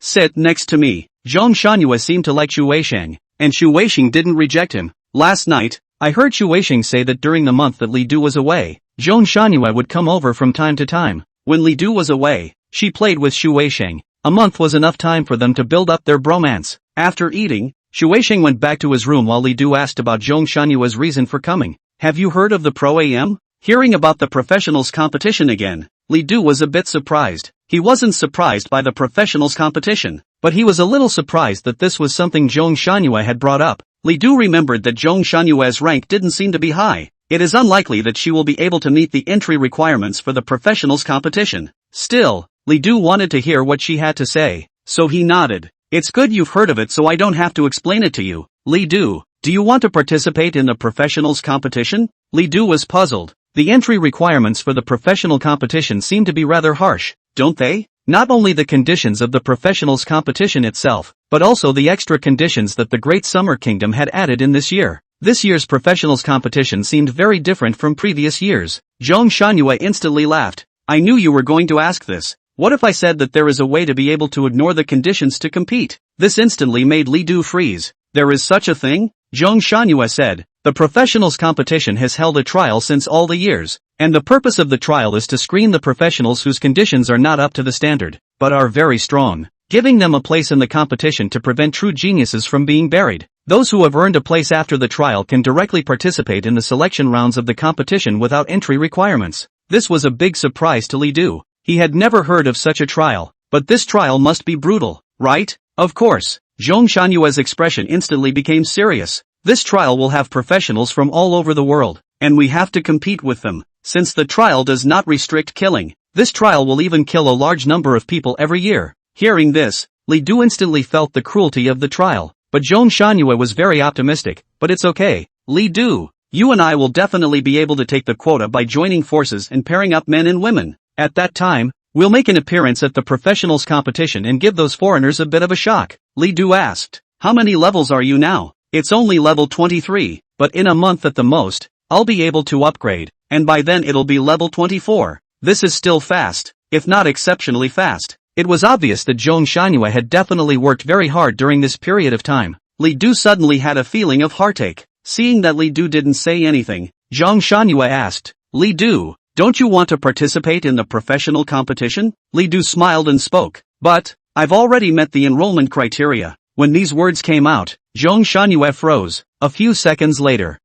sit next to me. Zhong Shanyue seemed to like Xu Weisheng, and Xu Weisheng didn't reject him. Last night, I heard Xu Weisheng say that during the month that Li Du was away, Zhong Shanyue would come over from time to time. When Li Du was away, she played with Xu Weisheng. A month was enough time for them to build up their bromance. After eating, Xu Weisheng went back to his room while Li Du asked about Zhong Shanyue's reason for coming. Have you heard of the Pro AM? Hearing about the professionals competition again, Li Du was a bit surprised. He wasn't surprised by the professionals competition, but he was a little surprised that this was something Zhong Shanyue had brought up. Li Du remembered that Zhong Shanyue's rank didn't seem to be high. It is unlikely that she will be able to meet the entry requirements for the professionals competition. Still, Li Du wanted to hear what she had to say, so he nodded. It's good you've heard of it so I don't have to explain it to you. Li Du, do you want to participate in the professionals competition? Li Du was puzzled. The entry requirements for the professional competition seem to be rather harsh, don't they? Not only the conditions of the professionals competition itself, but also the extra conditions that the Great Summer Kingdom had added in this year. This year's professionals competition seemed very different from previous years. Zhong Shanyue instantly laughed. I knew you were going to ask this. What if I said that there is a way to be able to ignore the conditions to compete? This instantly made Li Du freeze. There is such a thing? Zhong Shanyue said. The professionals competition has held a trial since all the years, and the purpose of the trial is to screen the professionals whose conditions are not up to the standard, but are very strong, giving them a place in the competition to prevent true geniuses from being buried. Those who have earned a place after the trial can directly participate in the selection rounds of the competition without entry requirements. This was a big surprise to Li Du. He had never heard of such a trial, but this trial must be brutal, right? Of course. Zhong Shanyue's expression instantly became serious. This trial will have professionals from all over the world, and we have to compete with them. Since the trial does not restrict killing, this trial will even kill a large number of people every year. Hearing this, Li Du instantly felt the cruelty of the trial, but Zhong Shanyue was very optimistic. But it's okay, Li Du, you and I will definitely be able to take the quota by joining forces and pairing up men and women. At that time, we'll make an appearance at the professionals competition and give those foreigners a bit of a shock. Li Du asked, how many levels are you now? It's only level 23, but in a month at the most, I'll be able to upgrade, and by then it'll be level 24. This is still fast, if not exceptionally fast. It was obvious that Zhong Shanyue had definitely worked very hard during this period of time. Li Du suddenly had a feeling of heartache. Seeing that Li Du didn't say anything, Zhong Shanyue asked, Li Du, don't you want to participate in the professional competition? Li Du smiled and spoke, but, I've already met the enrollment criteria. When these words came out, Zhong Shanyue froze. A few seconds later,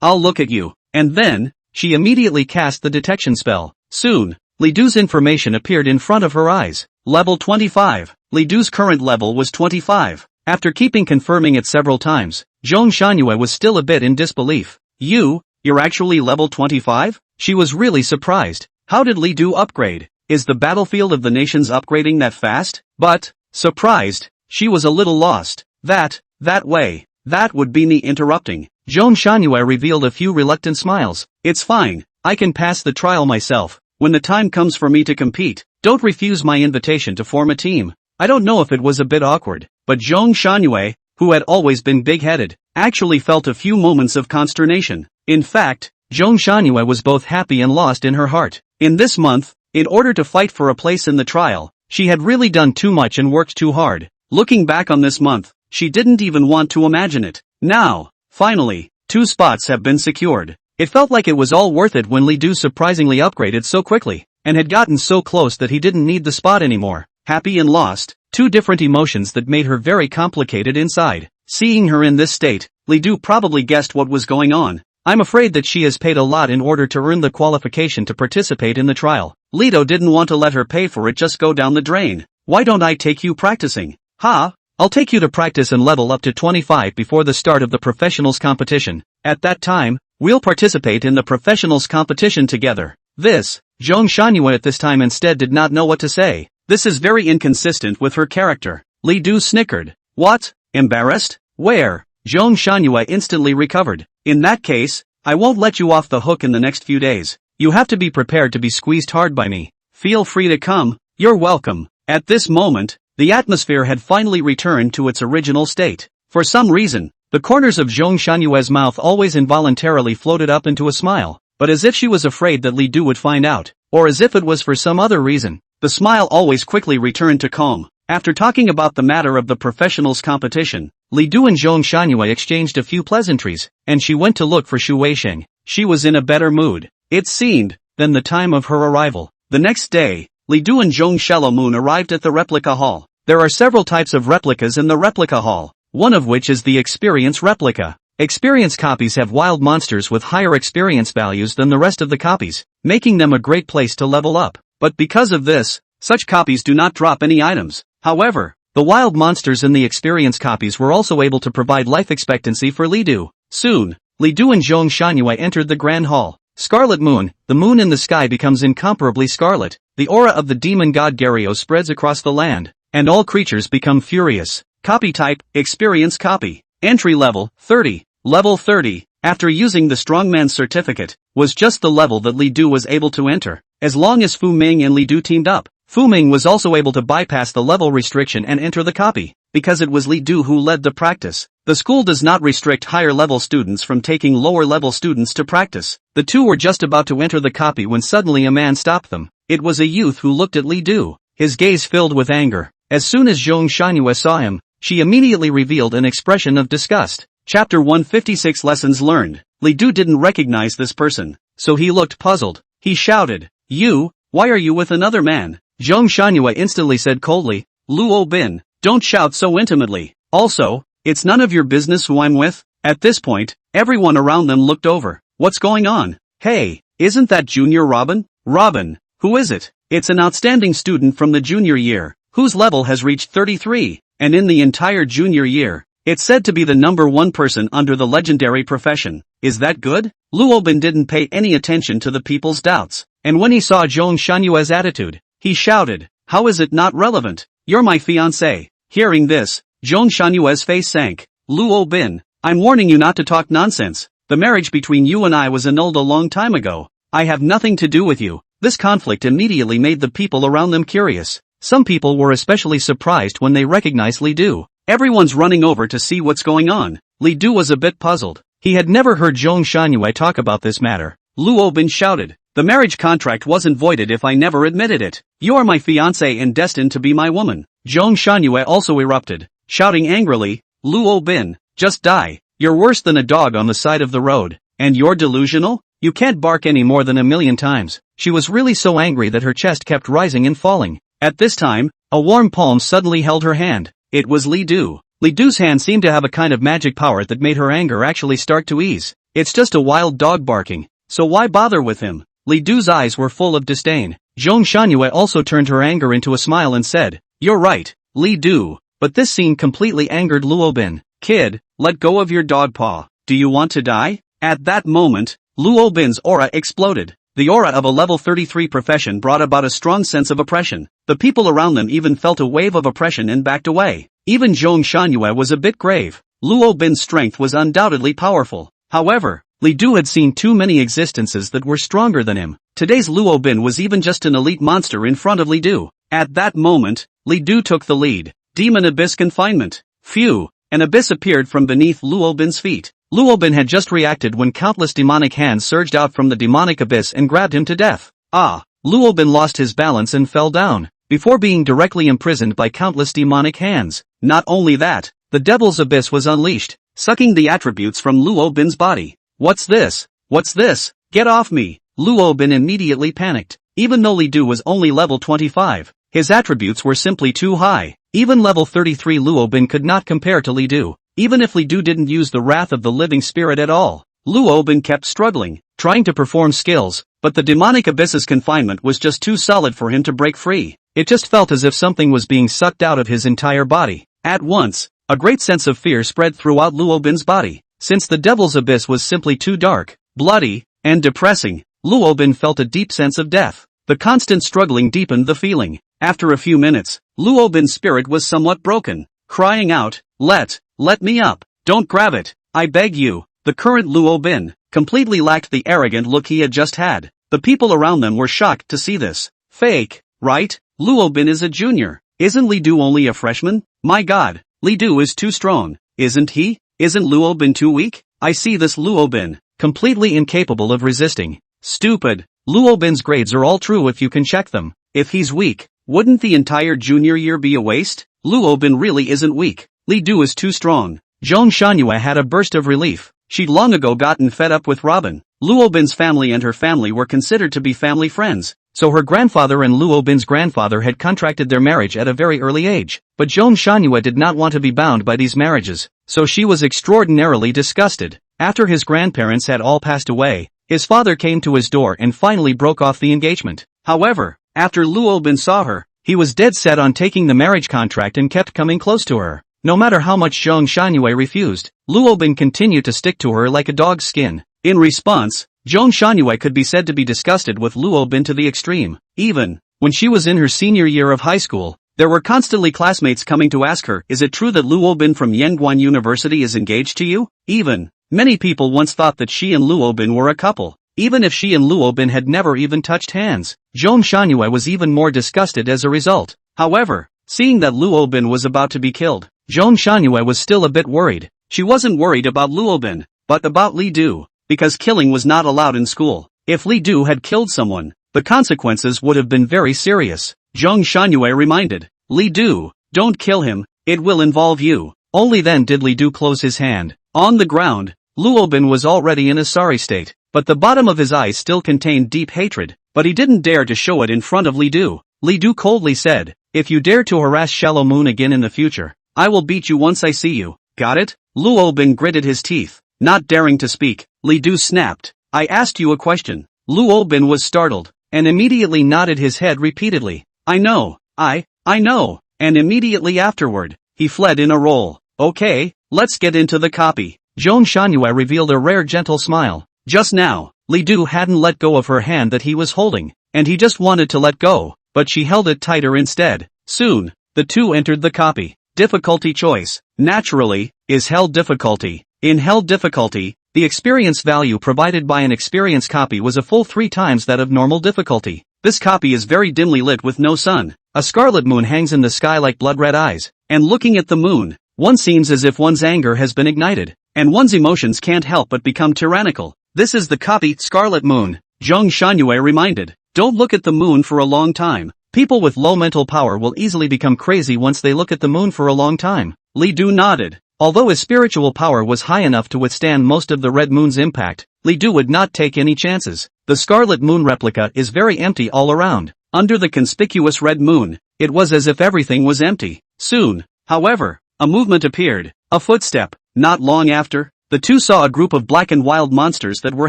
I'll look at you. And then, she immediately cast the detection spell. Soon, Li Du's information appeared in front of her eyes. Level 25. Li Du's current level was 25. After keeping confirming it several times, Zhong Shanyue was still a bit in disbelief. You're actually level 25? She was really surprised. How did Li Du upgrade? Is the battlefield of the nations upgrading that fast? But, surprised, she was a little lost. That would be me interrupting. Zhong Shanyue revealed a few reluctant smiles. It's fine, I can pass the trial myself. When the time comes for me to compete, don't refuse my invitation to form a team. I don't know if it was a bit awkward. but Zhong Shangyue, who had always been big-headed, actually felt a few moments of consternation. In fact, Zhong Shangyue was both happy and lost in her heart. In this month, in order to fight for a place in the trial, she had really done too much and worked too hard. Looking back on this month, she didn't even want to imagine it. Now, finally, 2 spots have been secured. It felt like it was all worth it when Li Du surprisingly upgraded so quickly, and had gotten so close that he didn't need the spot anymore. Happy and lost, 2 different emotions that made her very complicated inside. Seeing her in this state, Li Du probably guessed what was going on. I'm afraid that she has paid a lot in order to earn the qualification to participate in the trial. Lido didn't want to let her pay for it just go down the drain. Why don't I take you practicing? Ha! I'll take you to practice and level up to 25 before the start of the professionals competition. At that time, we'll participate in the professionals competition together. This, Zhong Shangyue at this time instead did not know what to say. This is very inconsistent with her character. Li Du snickered. What? Embarrassed? Where? Zhong Shangyue instantly recovered. In that case, I won't let you off the hook in the next few days. You have to be prepared to be squeezed hard by me. Feel free to come. You're welcome. At this moment, the atmosphere had finally returned to its original state. For some reason, the corners of Zhong Shangyue's mouth always involuntarily floated up into a smile, but as if she was afraid that Li Du would find out, or as if it was for some other reason, the smile always quickly returned to calm. After talking about the matter of the professionals competition, Li Du and Zhong Shangyue exchanged a few pleasantries, and she went to look for Xu Weisheng. She was in a better mood, it seemed, than the time of her arrival. The next day, Li Du and Zhong Shalomon arrived at the replica hall. There are several types of replicas in the replica hall, one of which is the experience replica. Experience copies have wild monsters with higher experience values than the rest of the copies, making them a great place to level up. But because of this, such copies do not drop any items. However, the wild monsters in the experience copies were also able to provide life expectancy for Li Du. Soon, Li Du and Zhong Shangyue entered the grand hall. Scarlet Moon, the moon in the sky becomes incomparably scarlet. The aura of the demon god Gario spreads across the land, and all creatures become furious. Copy type, experience copy. Entry level, 30. Level 30, after using the strongman certificate, was just the level that Li Du was able to enter. As long as Fu Ming and Li Du teamed up, Fu Ming was also able to bypass the level restriction and enter the copy. Because it was Li Du who led the practice, the school does not restrict higher-level students from taking lower-level students to practice. The two were just about to enter the copy when suddenly a man stopped them. It was a youth who looked at Li Du, his gaze filled with anger. As soon as Zhong Shangyue saw him, she immediately revealed an expression of disgust. Chapter 156 Lessons Learned. Li Du didn't recognize this person, so he looked puzzled. He shouted, "You, why are you with another man?" Zhong Shangyue instantly said coldly, "Luo Bin, don't shout so intimately. Also, it's none of your business who I'm with." At this point, everyone around them looked over. What's going on? Hey, isn't that Junior Robin? Robin, who is it? It's an outstanding student from the junior year, whose level has reached 33, and in the entire junior year, it's said to be the number 1 person under the legendary profession. Is that good? Luo Bin didn't pay any attention to the people's doubts, and when he saw Zhong Shangyue's attitude, he shouted, "How is it not relevant? You're my fiancé." Hearing this, Zhong Shangyue's face sank. "Luo Bin, I'm warning you not to talk nonsense. The marriage between you and I was annulled a long time ago. I have nothing to do with you." This conflict immediately made the people around them curious. Some people were especially surprised when they recognized Li Du. Everyone's running over to see what's going on. Li Du was a bit puzzled. He had never heard Zhong Shangyue talk about this matter. Luo Bin shouted, "The marriage contract wasn't voided if I never admitted it. You are my fiancé and destined to be my woman." Zhong Shangyue also erupted, shouting angrily, "Luo Bin, just die. You're worse than a dog on the side of the road. And you're delusional? You can't bark any more than 1,000,000 times." She was really so angry that her chest kept rising and falling. At this time, a warm palm suddenly held her hand. It was Li Du. Li Du's hand seemed to have a kind of magic power that made her anger actually start to ease. It's just a wild dog barking, so why bother with him? Li Du's eyes were full of disdain. Zhong Shangyue also turned her anger into a smile and said, "You're right, Li Du." But this scene completely angered Luo Bin. "Kid, let go of your dog paw. Do you want to die?" At that moment, Luo Bin's aura exploded. The aura of a level 33 profession brought about a strong sense of oppression. The people around them even felt a wave of oppression and backed away. Even Zhong Shangyue was a bit grave. Luo Bin's strength was undoubtedly powerful. However, Li Du had seen too many existences that were stronger than him. Today's Luo Bin was even just an elite monster in front of Li Du. At that moment, Li Du took the lead. Demon Abyss Confinement. Phew. An abyss appeared from beneath Luobin's feet. Luobin had just reacted when countless demonic hands surged out from the demonic abyss and grabbed him to death. Luobin lost his balance and fell down, before being directly imprisoned by countless demonic hands. Not only that, the devil's abyss was unleashed, sucking the attributes from Luobin's body. What's this? What's this? Get off me! Luobin immediately panicked. Even though Li Du was only level 25, his attributes were simply too high. Even level 33 Luobin could not compare to Li Du. Even if Li Du didn't use the wrath of the living spirit at all, Luobin kept struggling, trying to perform skills, but the demonic abyss's confinement was just too solid for him to break free. It just felt as if something was being sucked out of his entire body. At once, a great sense of fear spread throughout Luobin's body. Since the devil's abyss was simply too dark, bloody, and depressing, Luobin felt a deep sense of death. The constant struggling deepened the feeling. After a few minutes, Luobin's spirit was somewhat broken, crying out, Let me up, don't grab it, I beg you. The current Luobin completely lacked the arrogant look he had just had. The people around them were shocked to see this. Fake, right? Luobin is a junior. Isn't Li Du only a freshman? My god, Li Du is too strong, isn't he? Isn't Luobin too weak? I see this Luobin, completely incapable of resisting. Stupid. Luobin's grades are all true if you can check them. If he's weak, wouldn't the entire junior year be a waste? Luobin really isn't weak. Li Du is too strong. Zhong Shanhua had a burst of relief. She'd long ago gotten fed up with Robin. Luobin's family and her family were considered to be family friends, so her grandfather and Luobin's grandfather had contracted their marriage at a very early age. But Zhong Shanhua did not want to be bound by these marriages, so she was extraordinarily disgusted. After his grandparents had all passed away, his father came to his door and finally broke off the engagement. However, after Luobin saw her, he was dead set on taking the marriage contract and kept coming close to her. No matter how much Zhong Shanhua refused, Luobin continued to stick to her like a dog's skin. In response, Zhong Shanhua could be said to be disgusted with Luobin to the extreme. Even when she was in her senior year of high school, there were constantly classmates coming to ask her, is it true that Luobin from Yanguan University is engaged to you? Even many people once thought that she and Luobin were a couple. Even if she and Luobin had never even touched hands, Zhong Shanhua was even more disgusted as a result. However, seeing that Luobin was about to be killed, Zhong Shanhua was still a bit worried. She wasn't worried about Luobin, but about Li Du, because killing was not allowed in school. If Li Du had killed someone, the consequences would have been very serious. Zhong Shanhua reminded, Li Du, don't kill him, it will involve you. Only then did Li Du close his hand. On the ground, Luobin was already in a sorry state, but the bottom of his eyes still contained deep hatred, but he didn't dare to show it in front of Li Du. Li Du coldly said, if you dare to harass Shallow Moon again in the future, I will beat you once I see you. Got it? Luobin gritted his teeth. Not daring to speak, Li Du snapped. I asked you a question. Luobin was startled, and immediately nodded his head repeatedly. I know, I know, and immediately afterward, he fled in a roll. Okay, let's get into the copy. Zhong Shanhua revealed a rare gentle smile. Just now, Li Du hadn't let go of her hand that he was holding, and he just wanted to let go, but she held it tighter instead. Soon, the two entered the copy. Difficulty choice, naturally, is held difficulty. In held difficulty, the experience value provided by an experience copy was a full 3 times that of normal difficulty. This copy is very dimly lit with no sun. A scarlet moon hangs in the sky like blood-red eyes, and looking at the moon, one seems as if one's anger has been ignited, and one's emotions can't help but become tyrannical. This is the copy, Scarlet Moon, Zhong Shanhua reminded. Don't look at the moon for a long time. People with low mental power will easily become crazy once they look at the moon for a long time. Li Du nodded. Although his spiritual power was high enough to withstand most of the red moon's impact, Li Du would not take any chances. The Scarlet Moon replica is very empty all around. Under the conspicuous red moon, it was as if everything was empty. Soon, however, a movement appeared. A footstep. Not long after, the two saw a group of black and wild monsters that were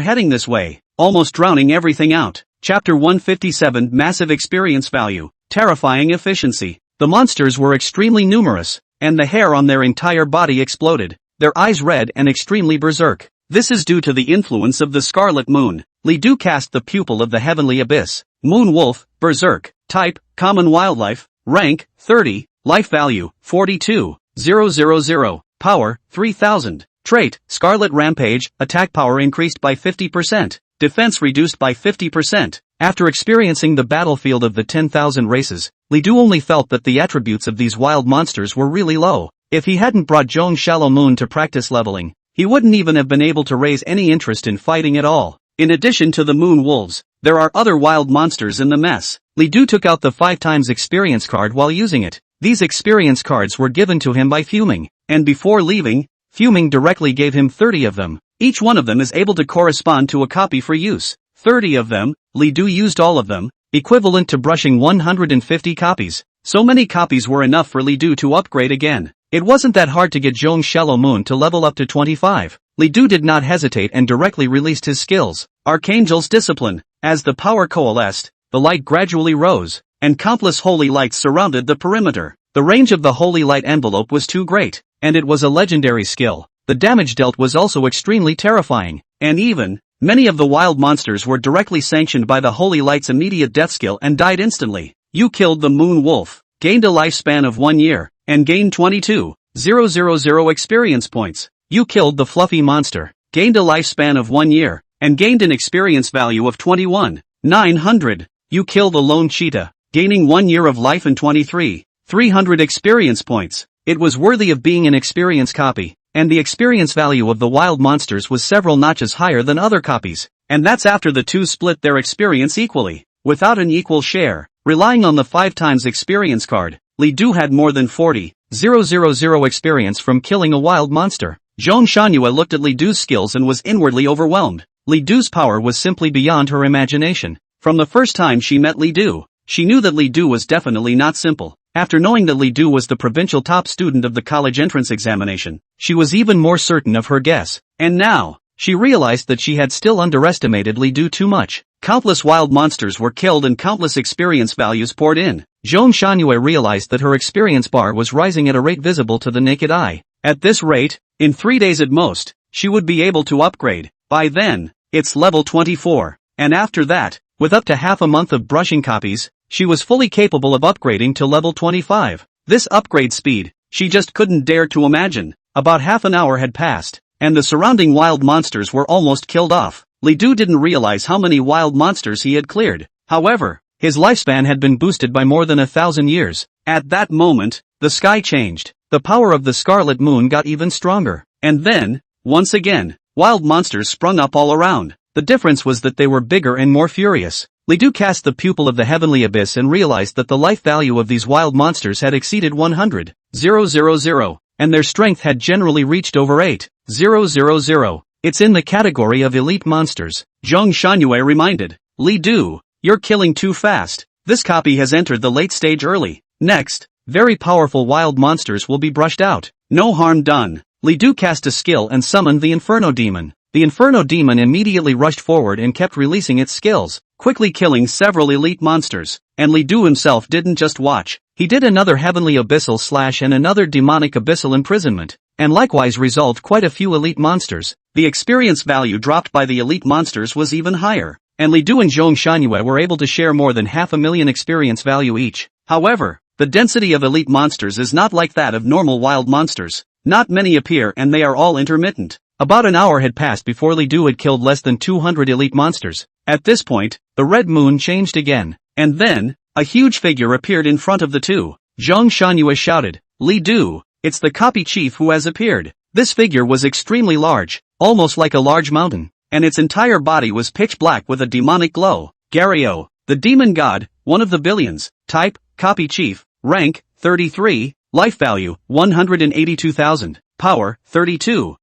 heading this way, almost drowning everything out. Chapter 157 Massive Experience Value, Terrifying Efficiency. The monsters were extremely numerous, and the hair on their entire body exploded, their eyes red and extremely berserk. This is due to the influence of the Scarlet Moon. Li Du cast the pupil of the heavenly abyss. Moon Wolf, Berserk, Type, Common Wildlife, Rank, 30, Life Value, 42,000, Power, 3000. Trait, Scarlet Rampage, Attack Power increased by 50%. defense reduced by 50%. After experiencing the battlefield of the 10,000 races, Li Du only felt that the attributes of these wild monsters were really low. If he hadn't brought Zhong Shallow Moon to practice leveling, he wouldn't even have been able to raise any interest in fighting at all. In addition to the moon wolves, there are other wild monsters in the mess. Li Du took out the 5 times experience card while using it. These experience cards were given to him by Fuming, and before leaving, Fuming directly gave him 30 of them. Each one of them is able to correspond to a copy for use. 30 of them, Li Du used all of them, equivalent to brushing 150 copies. So many copies were enough for Li Du to upgrade again. It wasn't that hard to get Zhong Shallow Moon to level up to 25. Li Du did not hesitate and directly released his skills. Archangel's Discipline. As the power coalesced, the light gradually rose, and countless holy lights surrounded the perimeter. The range of the holy light envelope was too great, and it was a legendary skill. The damage dealt was also extremely terrifying, and even, many of the wild monsters were directly sanctioned by the holy light's immediate death skill and died instantly. You killed the moon wolf, gained a lifespan of 1 year, and gained 22,000 experience points. You killed the fluffy monster, gained a lifespan of 1 year, and gained an experience value of 21,900. You killed a lone cheetah, gaining 1 year of life and 23,300 experience points. It was worthy of being an experience copy, and the experience value of the wild monsters was several notches higher than other copies, and that's after the two split their experience equally. Without an equal share, relying on the 5 times experience card, Li Du had more than 40,000 experience from killing a wild monster. Zhong Shanhua looked at Li Du's skills and was inwardly overwhelmed. Li Du's power was simply beyond her imagination. From the first time she met Li Du, she knew that Li Du was definitely not simple. After knowing that Li Du was the provincial top student of the college entrance examination, she was even more certain of her guess. And now, she realized that she had still underestimated Li Du too much. Countless wild monsters were killed and countless experience values poured in. Zhong Shanhua realized that her experience bar was rising at a rate visible to the naked eye. At this rate, in 3 days at most, she would be able to upgrade. By then, it's level 24. And after that, with up to half a month of brushing copies, she was fully capable of upgrading to level 25. This upgrade speed, she just couldn't dare to imagine. About half an hour had passed, and the surrounding wild monsters were almost killed off. Li Du didn't realize how many wild monsters he had cleared. However, his lifespan had been boosted by more than 1,000 years. At that moment, the sky changed. The power of the Scarlet Moon got even stronger. And then, once again, wild monsters sprung up all around. The difference was that they were bigger and more furious. Li Du cast the pupil of the heavenly abyss and realized that the life value of these wild monsters had exceeded 100,000, and their strength had generally reached over 8,000. It's in the category of elite monsters. Zhong Shanhua reminded. Li Du, you're killing too fast. This copy has entered the late stage early. Next, very powerful wild monsters will be brushed out. No harm done. Li Du cast a skill and summoned the Inferno Demon. The Inferno Demon immediately rushed forward and kept releasing its skills, quickly killing several elite monsters. And Li Du himself didn't just watch. He did another heavenly abyssal slash and another demonic abyssal imprisonment, and likewise resolved quite a few elite monsters. The experience value dropped by the elite monsters was even higher, and Li Du and Zhong Shanhua were able to share more than 500,000 experience value each. However, the density of elite monsters is not like that of normal wild monsters. Not many appear and they are all intermittent. About an hour had passed before Li Du had killed less than 200 elite monsters. At this point, the red moon changed again, and then, a huge figure appeared in front of the two. Zhong Shanhua shouted, Li Du, it's the copy chief who has appeared. This figure was extremely large, almost like a large mountain, and its entire body was pitch black with a demonic glow. Gario, the demon god, one of the billions. Type, copy chief. Rank, 33. Life value, 182,000. Power, 32,000.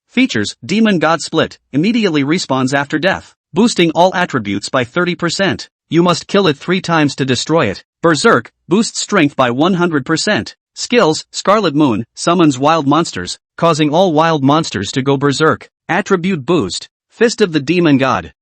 Features, demon god split, immediately respawns after death, boosting all attributes by 30%. You must kill it 3 times to destroy it. Berserk, boosts strength by 100%. Skills, Scarlet Moon, summons wild monsters, causing all wild monsters to go berserk. Attribute boost, Fist of the demon god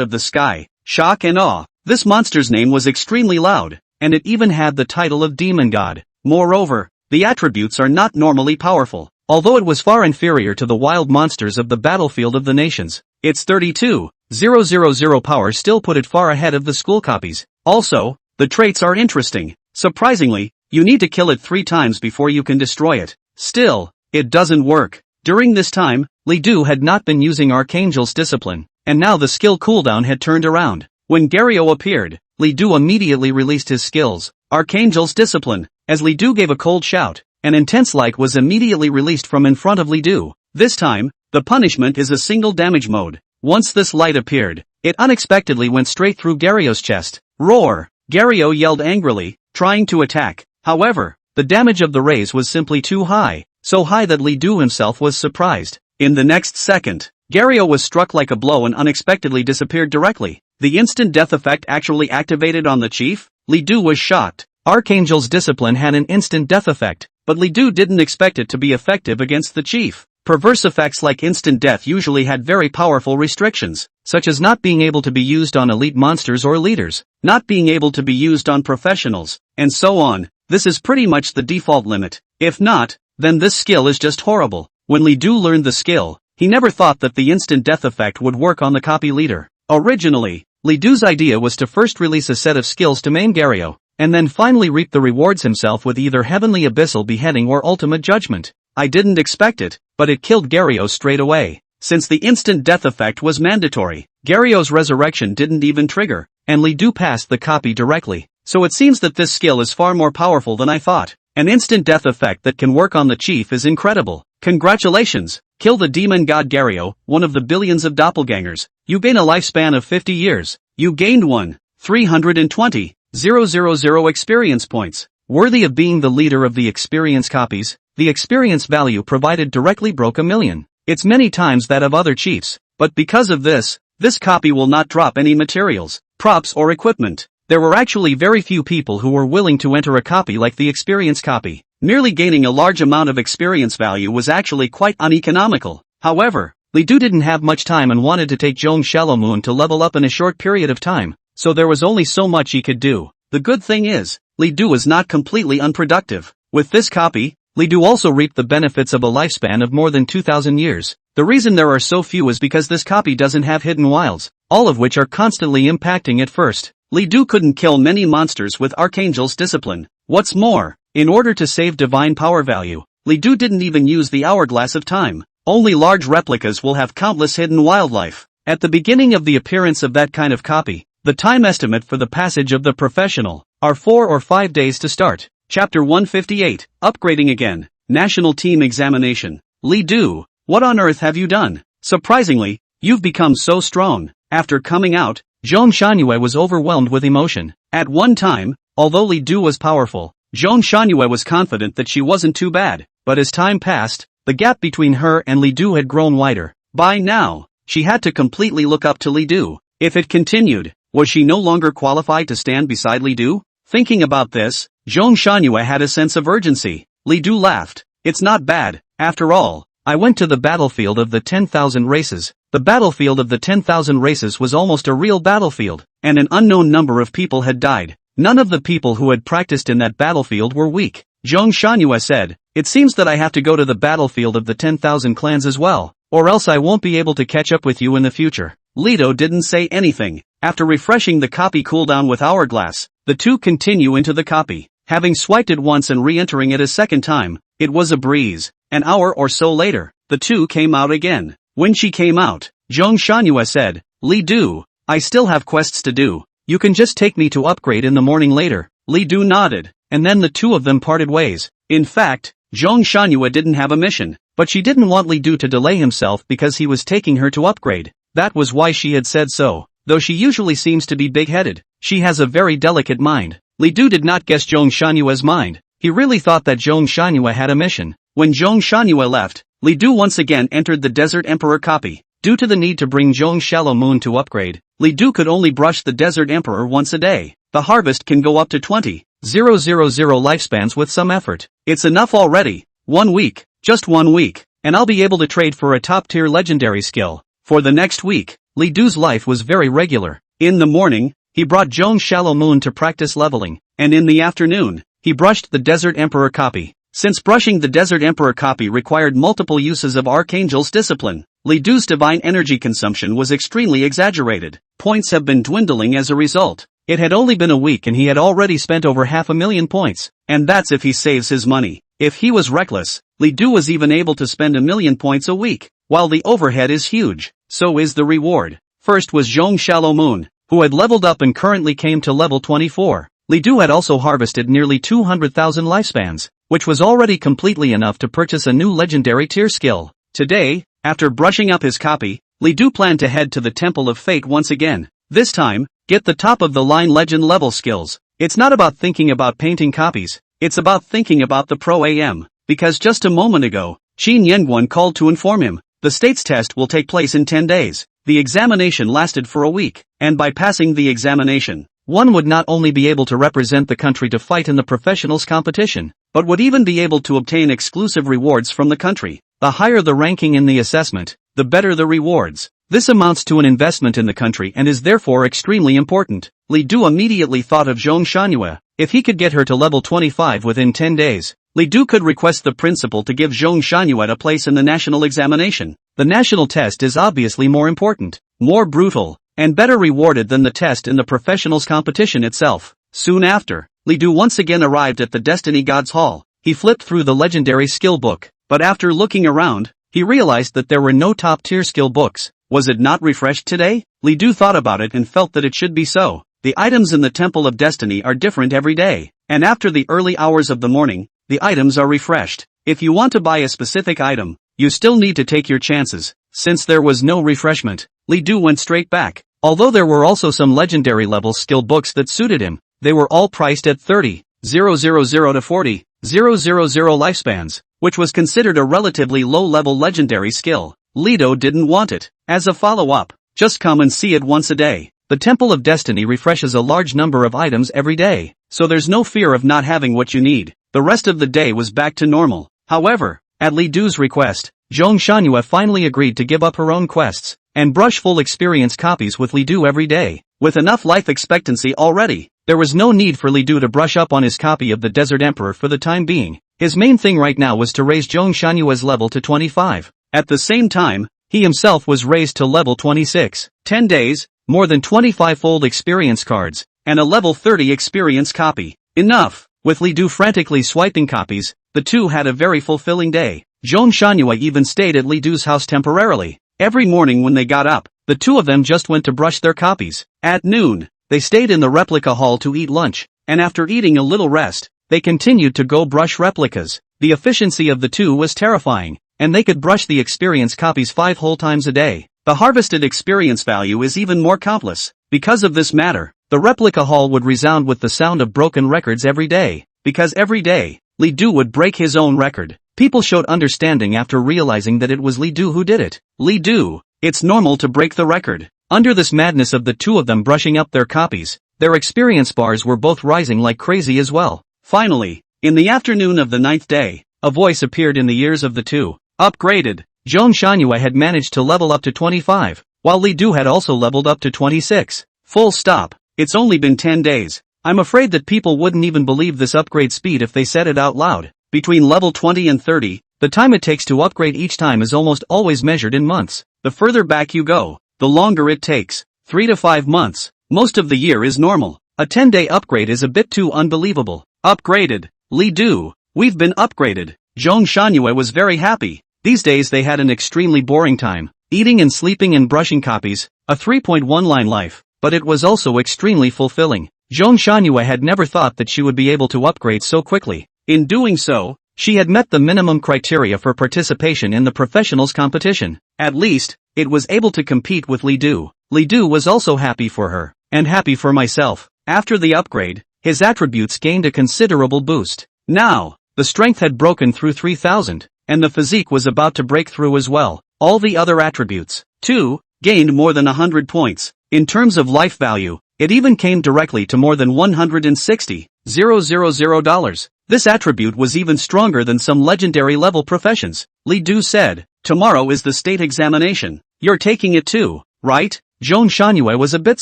of the sky, shock and awe. This monster's name was extremely loud, and it even had the title of demon god. Moreover, the attributes are not normally powerful. Although it was far inferior to the wild monsters of the battlefield of the nations, its 32,000 power still put it far ahead of the school copies. Also, the traits are interesting. Surprisingly, you need to kill it 3 times before you can destroy it. Still, it doesn't work. During this time, Li Du had not been using Archangel's discipline, and now the skill cooldown had turned around. When Gario appeared, Li Du immediately released his skills, Archangel's discipline. As Li Du gave a cold shout, an intense light was immediately released from in front of Li Du. This time, the punishment is a single damage mode. Once this light appeared, it unexpectedly went straight through Gario's chest. Roar! Gario yelled angrily, trying to attack. However, the damage of the rays was simply too high, so high that Li Du himself was surprised. In the next second, Gario was struck like a blow and unexpectedly disappeared directly. The instant death effect actually activated on the chief? Li Du was shocked. Archangel's discipline had an instant death effect, but Li Du didn't expect it to be effective against the chief. Perverse effects like instant death usually had very powerful restrictions, such as not being able to be used on elite monsters or leaders, not being able to be used on professionals, and so on. This is pretty much the default limit. If not, then this skill is just horrible. When Li Du learned the skill, he never thought that the instant death effect would work on the copy leader. Originally, Li Du's idea was to first release a set of skills to maim Gario, and then finally reap the rewards himself with either Heavenly Abyssal Beheading or Ultimate Judgment. I didn't expect it, but it killed Gario straight away. Since the instant death effect was mandatory, Gario's resurrection didn't even trigger, and Li Du passed the copy directly. So it seems that this skill is far more powerful than I thought. An instant death effect that can work on the chief is incredible. Congratulations! Kill the demon god Gario, one of the billions of doppelgangers. You gain a lifespan of 50 years. You gained 1,320,000 experience points. Worthy of being the leader of the experience copies, the experience value provided directly broke 1,000,000. It's many times that of other chiefs, but because of this copy will not drop any materials, props or equipment. There were actually very few people who were willing to enter a copy like the experience copy. Merely gaining a large amount of experience value was actually quite uneconomical. However, Li Du didn't have much time and wanted to take Zhong Shalomon to level up in a short period of time, so there was only so much he could do. The good thing is, Li Du was not completely unproductive. With this copy, Li Du also reaped the benefits of a lifespan of more than 2,000 years. The reason there are so few is because this copy doesn't have hidden wilds, all of which are constantly impacting at first. Li Du couldn't kill many monsters with Archangel's discipline. What's more, in order to save divine power value, Li Du didn't even use the hourglass of time. Only large replicas will have countless hidden wildlife. At the beginning of the appearance of that kind of copy, the time estimate for the passage of the professional are 4 or 5 days to start. Chapter 158, Upgrading Again, National Team Examination. Li Du, what on earth have you done? Surprisingly, you've become so strong. After coming out, Zhong Shangyue was overwhelmed with emotion. At one time, although Li Du was powerful, Zhong Shangyue was confident that she wasn't too bad, but as time passed, the gap between her and Li Du had grown wider. By now, she had to completely look up to Li Du. If it continued, was she no longer qualified to stand beside Li Du? Thinking about this, Zhong Shangyue had a sense of urgency. Li Du laughed. It's not bad, after all. I went to the battlefield of the 10,000 races. The battlefield of the 10,000 races was almost a real battlefield, and an unknown number of people had died. None of the people who had practiced in that battlefield were weak. Zhong Shangyue said, it seems that I have to go to the battlefield of the 10,000 clans as well, or else I won't be able to catch up with you in the future. Leto didn't say anything. After refreshing the copy cooldown with Hourglass, the two continue into the copy. Having swiped it once and re-entering it a second time, it was a breeze. An hour or so later, the two came out again. When she came out, Zhong Shangyue said, Li Du, I still have quests to do. You can just take me to upgrade in the morning later. Li Du nodded, and then the two of them parted ways. In fact, Zhong Shangyue didn't have a mission, but she didn't want Li Du to delay himself because he was taking her to upgrade. That was why she had said so. Though she usually seems to be big-headed, she has a very delicate mind. Li Du did not guess Zhong Shanyue's mind. He really thought that Zhong Shangyue had a mission. When Zhong Shangyue left, Li Du once again entered the Desert Emperor copy. Due to the need to bring Zhong Shalomon to upgrade, Li Du could only brush the Desert Emperor once a day. The harvest can go up to 20,000 lifespans with some effort. It's enough already. 1 week, just 1 week, and I'll be able to trade for a top-tier legendary skill. For the next week, Li Du's life was very regular. In the morning, he brought Zhong Shalomon to practice leveling, and in the afternoon, he brushed the Desert Emperor copy. Since brushing the Desert Emperor copy required multiple uses of Archangel's discipline, Li Du's divine energy consumption was extremely exaggerated. Points have been dwindling as a result. It had only been a week and he had already spent over 500,000 points, and that's if he saves his money. If he was reckless, Li Du was even able to spend 1,000,000 points a week. While the overhead is huge, so is the reward. First was Zhong Xiaolomoon, who had leveled up and currently came to level 24. Li Du had also harvested nearly 200,000 lifespans, which was already completely enough to purchase a new legendary tier skill. Today, after brushing up his copy, Li Du planned to head to the Temple of Fate once again. This time, get the top-of-the-line legend level skills. It's not about thinking about painting copies, it's about thinking about the Pro AM, because just a moment ago, Qin Yengguan called to inform him, the state's test will take place in 10 days. The examination lasted for a week, and by passing the examination, one would not only be able to represent the country to fight in the professionals competition, but would even be able to obtain exclusive rewards from the country. The higher the ranking in the assessment, the better the rewards. This amounts to an investment in the country and is therefore extremely important. Li Du immediately thought of Zhong Xianyue. If he could get her to level 25 within 10 days, Li Du could request the principal to give Zhong Xianyue a place in the national examination. The national test is obviously more important, more brutal, and better rewarded than the test in the professionals competition itself. Soon after, Li Du once again arrived at the Destiny Gods Hall. He flipped through the legendary skill book, but after looking around, he realized that there were no top-tier skill books. Was it not refreshed today? Li Du thought about it and felt that it should be so. The items in the Temple of Destiny are different every day, and after the early hours of the morning, the items are refreshed. If you want to buy a specific item, you still need to take your chances. Since there was no refreshment, Li Du went straight back. Although there were also some legendary level skill books that suited him, they were all priced at 30,000 to 40,000 lifespans, which was considered a relatively low-level legendary skill. Li Du didn't want it. As a follow-up, just come and see it once a day. The Temple of Destiny refreshes a large number of items every day, so there's no fear of not having what you need. The rest of the day was back to normal. However, at Li Du's request, Zhong Xianyue finally agreed to give up her own quests and brush full experience copies with Li Du every day. With enough life expectancy already, there was no need for Li Du to brush up on his copy of the Desert Emperor for the time being. His main thing right now was to raise Zhong Xianyue's level to 25. At the same time, he himself was raised to level 26. 10 days, more than 25-fold experience cards, and a level 30 experience copy. Enough! With Li Du frantically swiping copies, the two had a very fulfilling day. Zhong Xianyue even stayed at Li Du's house temporarily. Every morning when they got up, the two of them just went to brush their copies. At noon, they stayed in the replica hall to eat lunch, and after eating a little rest, they continued to go brush replicas. The efficiency of the two was terrifying, and they could brush the experience copies 5 whole times a day. The harvested experience value is even more countless. Because of this matter, the replica hall would resound with the sound of broken records every day. Because every day, Li Du would break his own record. People showed understanding after realizing that it was Li Du who did it. Li Du, it's normal to break the record. Under this madness of the two of them brushing up their copies, their experience bars were both rising like crazy as well. Finally, in the afternoon of the 9th day, a voice appeared in the ears of the two. Upgraded. Zhong Xianyue had managed to level up to 25, while Li Du had also leveled up to 26. Full stop. It's only been 10 days. I'm afraid that people wouldn't even believe this upgrade speed if they said it out loud. Between level 20 and 30, the time it takes to upgrade each time is almost always measured in months. The further back you go, the longer it takes. 3 to 5 months. Most of the year is normal. A 10-day upgrade is a bit too unbelievable. Upgraded. Li Du, we've been upgraded. Zhong Xianyue was very happy. These days they had an extremely boring time, eating and sleeping and brushing copies, a 3.1-line life, but it was also extremely fulfilling. Zhong Xianyue had never thought that she would be able to upgrade so quickly. In doing so, she had met the minimum criteria for participation in the professionals competition. At least, it was able to compete with Li Du. Li Du was also happy for her, and happy for myself. After the upgrade, his attributes gained a considerable boost. Now, the strength had broken through 3,000. And the physique was about to break through as well. All the other attributes, too, gained more than 100 points. In terms of life value, it even came directly to more than $160,000. This attribute was even stronger than some legendary level professions. Li Du said, tomorrow is the state examination. You're taking it too, right? Zhong Xianyue was a bit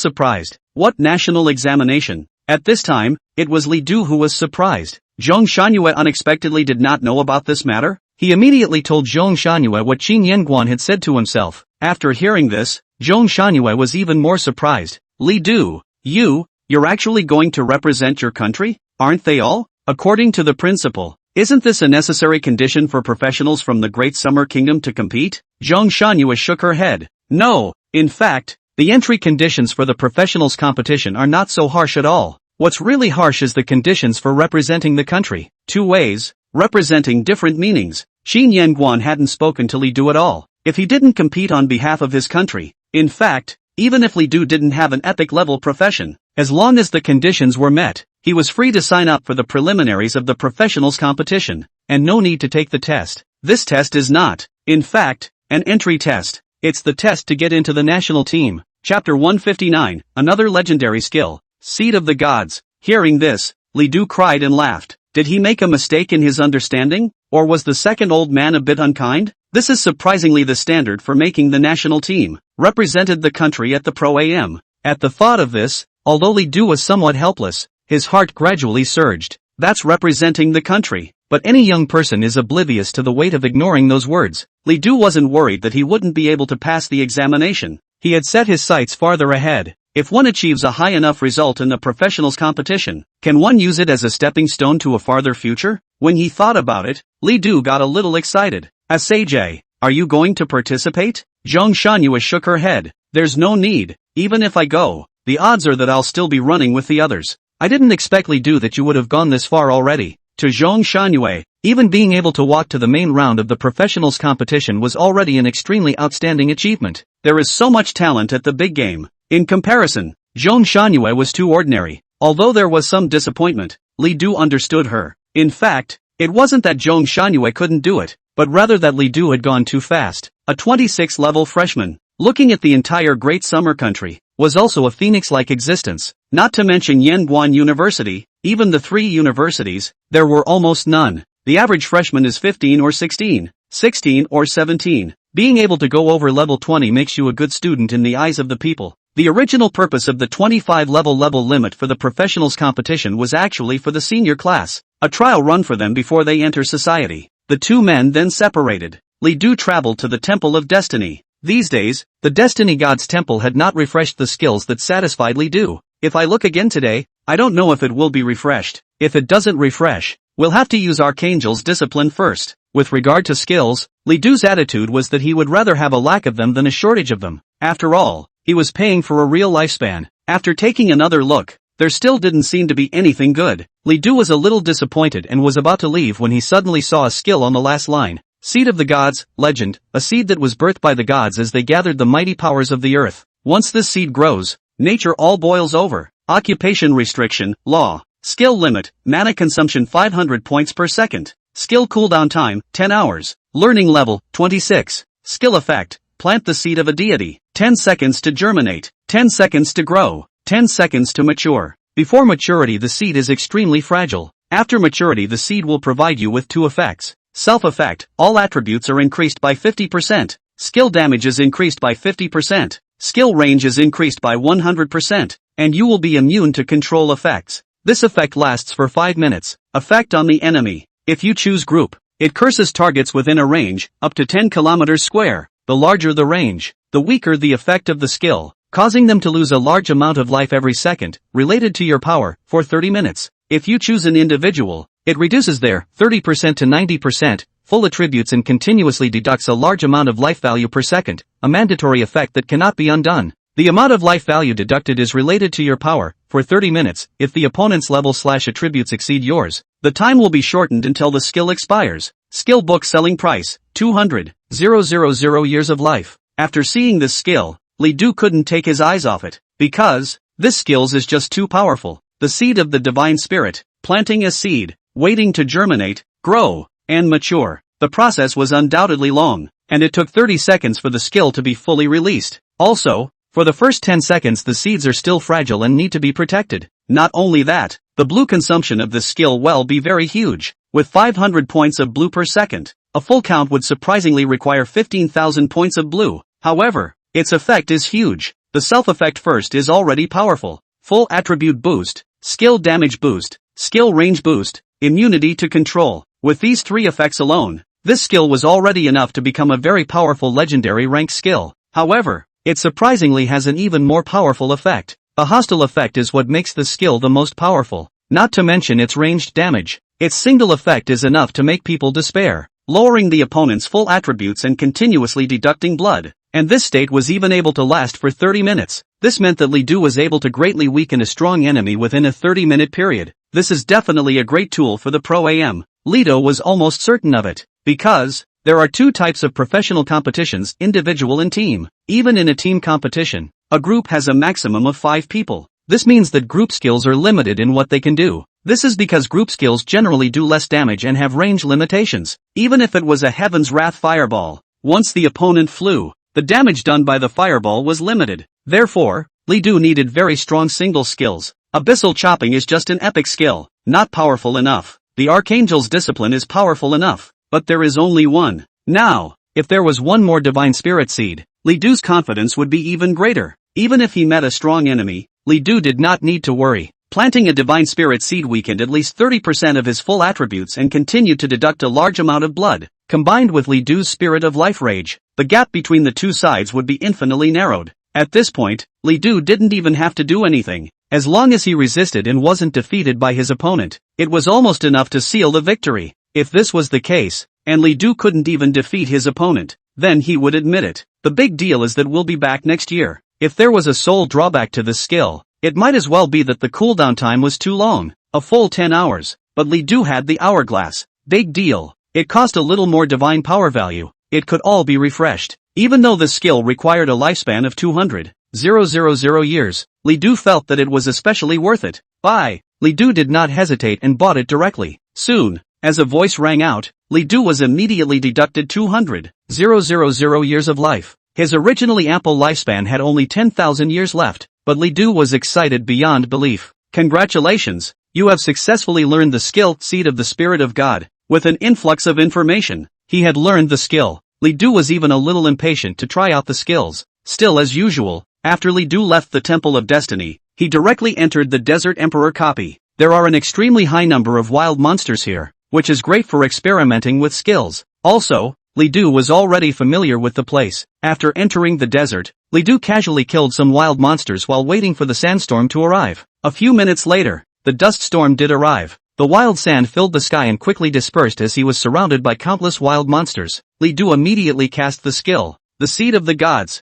surprised. What national examination? At this time, it was Li Du who was surprised. Zhong Xianyue unexpectedly did not know about this matter. He immediately told Zhong Xianyue what Qin Yengguan had said to himself. After hearing this, Zhong Xianyue was even more surprised. Li Du, you're actually going to represent your country, aren't they all? According to the principal, Isn't this a necessary condition for professionals from the Great Summer Kingdom to compete? Zhong Shanyu shook her head. No, in fact, the entry conditions for the professionals competition are not so harsh at all. What's really harsh is the conditions for representing the country. 2 ways, representing different meanings. Xin Yanguan hadn't spoken to Li Du at all. If he didn't compete on behalf of his country, in fact, even if Li Du didn't have an epic level profession, as long as the conditions were met, he was free to sign up for the preliminaries of the professionals competition, and no need to take the test. This test is not, in fact, an entry test. It's the test to get into the national team. Chapter 159, Another Legendary Skill, Seed of the Gods. Hearing this, Li Du cried and laughed. Did he make a mistake in his understanding, or was the second old man a bit unkind? This is surprisingly the standard for making the national team, represented the country at the Pro AM. At the thought of this, although Li Du was somewhat helpless, his heart gradually surged. That's representing the country. But any young person is oblivious to the weight of ignoring those words. Li Du wasn't worried that he wouldn't be able to pass the examination. He had set his sights farther ahead. If one achieves a high enough result in the professionals competition, can one use it as a stepping stone to a farther future? When he thought about it, Li Du got a little excited. Asaj, are you going to participate? Zhong Shanyu shook her head. There's no need. Even if I go, the odds are that I'll still be running with the others. I didn't expect Li Du that you would have gone this far already. To Zhong Shanyu, even being able to walk to the main round of the professionals competition was already an extremely outstanding achievement. There is so much talent at the big game. In comparison, Zhong Shanyu was too ordinary. Although there was some disappointment, Li Du understood her. In fact, it wasn't that Zhong Shanyu couldn't do it, but rather that Li Du had gone too fast. A 26-level freshman, looking at the entire Great Summer Country, was also a phoenix-like existence. Not to mention Yanguan University, even the 3 universities, there were almost none. The average freshman is 15 or 16, 16 or 17. Being able to go over level 20 makes you a good student in the eyes of the people. The original purpose of the 25-level limit for the professionals competition was actually for the senior class, a trial run for them before they enter society. The 2 men then separated. Li Du traveled to the Temple of Destiny. These days, the Destiny God's temple had not refreshed the skills that satisfied Li Du. If I look again today, I don't know if it will be refreshed. If it doesn't refresh, we'll have to use Archangel's discipline first. With regard to skills, Li Du's attitude was that he would rather have a lack of them than a shortage of them. After all, he was paying for a real lifespan. After taking another look, there still didn't seem to be anything good. Li Du was a little disappointed and was about to leave when he suddenly saw a skill on the last line. Seed of the Gods, Legend, a seed that was birthed by the gods as they gathered the mighty powers of the earth. Once this seed grows, nature all boils over. Occupation restriction, law. Skill limit, mana consumption 500 points per second. Skill cooldown time, 10 hours. Learning level, 26. Skill effect, plant the seed of a deity. 10 seconds to germinate. 10 seconds to grow. 10 seconds to mature. Before maturity the seed is extremely fragile. After maturity the seed will provide you with 2 effects. Self-effect, all attributes are increased by 50%. Skill damage is increased by 50%. Skill range is increased by 100%. And you will be immune to control effects. This effect lasts for 5 minutes. Effect on the enemy. If you choose group, it curses targets within a range, up to 10 kilometers square. The larger the range, the weaker the effect of the skill, causing them to lose a large amount of life every second, related to your power, for 30 minutes. If you choose an individual, it reduces their 30% to 90%, full attributes and continuously deducts a large amount of life value per second, a mandatory effect that cannot be undone. The amount of life value deducted is related to your power, for 30 minutes, if the opponent's level/attributes exceed yours. The time will be shortened until the skill expires. Skill book selling price, 200,000 years of life. After seeing this skill, Li Du couldn't take his eyes off it, because this skills is just too powerful. The seed of the divine spirit, planting a seed, waiting to germinate, grow, and mature. The process was undoubtedly long, and it took 30 seconds for the skill to be fully released. Also, for the first 10 seconds the seeds are still fragile and need to be protected. Not only that, the blue consumption of this skill will be very huge. With 500 points of blue per second, a full count would surprisingly require 15,000 points of blue. However, its effect is huge. The self-effect first is already powerful. Full attribute boost, skill damage boost, skill range boost, immunity to control. With these 3 effects alone, this skill was already enough to become a very powerful legendary rank skill. However, it surprisingly has an even more powerful effect. A hostile effect is what makes the skill the most powerful, not to mention its ranged damage. Its single effect is enough to make people despair, lowering the opponent's full attributes and continuously deducting blood. And this state was even able to last for 30 minutes. This meant that Li Du was able to greatly weaken a strong enemy within a 30-minute period. This is definitely a great tool for the pro AM. Lido was almost certain of it. Because there are two types of professional competitions, individual and team. Even in a team competition, a group has a maximum of 5 people. This means that group skills are limited in what they can do. This is because group skills generally do less damage and have range limitations. Even if it was a Heaven's Wrath fireball, once the opponent flew, the damage done by the fireball was limited. Therefore, Li Du needed very strong single skills. Abyssal chopping is just an epic skill, not powerful enough. The Archangel's discipline is powerful enough, but there is only one. Now, if there was one more divine spirit seed, Li Du's confidence would be even greater. Even if he met a strong enemy, Li Du did not need to worry. Planting a divine spirit seed weakened at least 30% of his full attributes and continued to deduct a large amount of blood. Combined with Li Du's spirit of life rage, the gap between the two sides would be infinitely narrowed. At this point, Li Du didn't even have to do anything. As long as he resisted and wasn't defeated by his opponent, it was almost enough to seal the victory. If this was the case, and Li Du couldn't even defeat his opponent, then he would admit it. The big deal is that we'll be back next year. If there was a sole drawback to this skill, it might as well be that the cooldown time was too long, a full 10 hours, but Li Du had the hourglass. Big deal. It cost a little more divine power value. It could all be refreshed. Even though the skill required a lifespan of 200,000 years, Li Du felt that it was especially worth it. Buy. Li Du did not hesitate and bought it directly. Soon, as a voice rang out, Li Du was immediately deducted 200,000 years of life. His originally ample lifespan had only 10,000 years left, but Li Du was excited beyond belief. Congratulations, you have successfully learned the skill, Seed of the Spirit of God. With an influx of information, he had learned the skill. Li Du was even a little impatient to try out the skills. Still as usual, after Li Du left the Temple of Destiny, he directly entered the Desert Emperor copy. There are an extremely high number of wild monsters here, which is great for experimenting with skills. Also, Li Du was already familiar with the place. After entering the desert, Li Du casually killed some wild monsters while waiting for the sandstorm to arrive. A few minutes later, the dust storm did arrive. The wild sand filled the sky and quickly dispersed as he was surrounded by countless wild monsters. Li Du immediately cast the skill, the Seed of the Gods.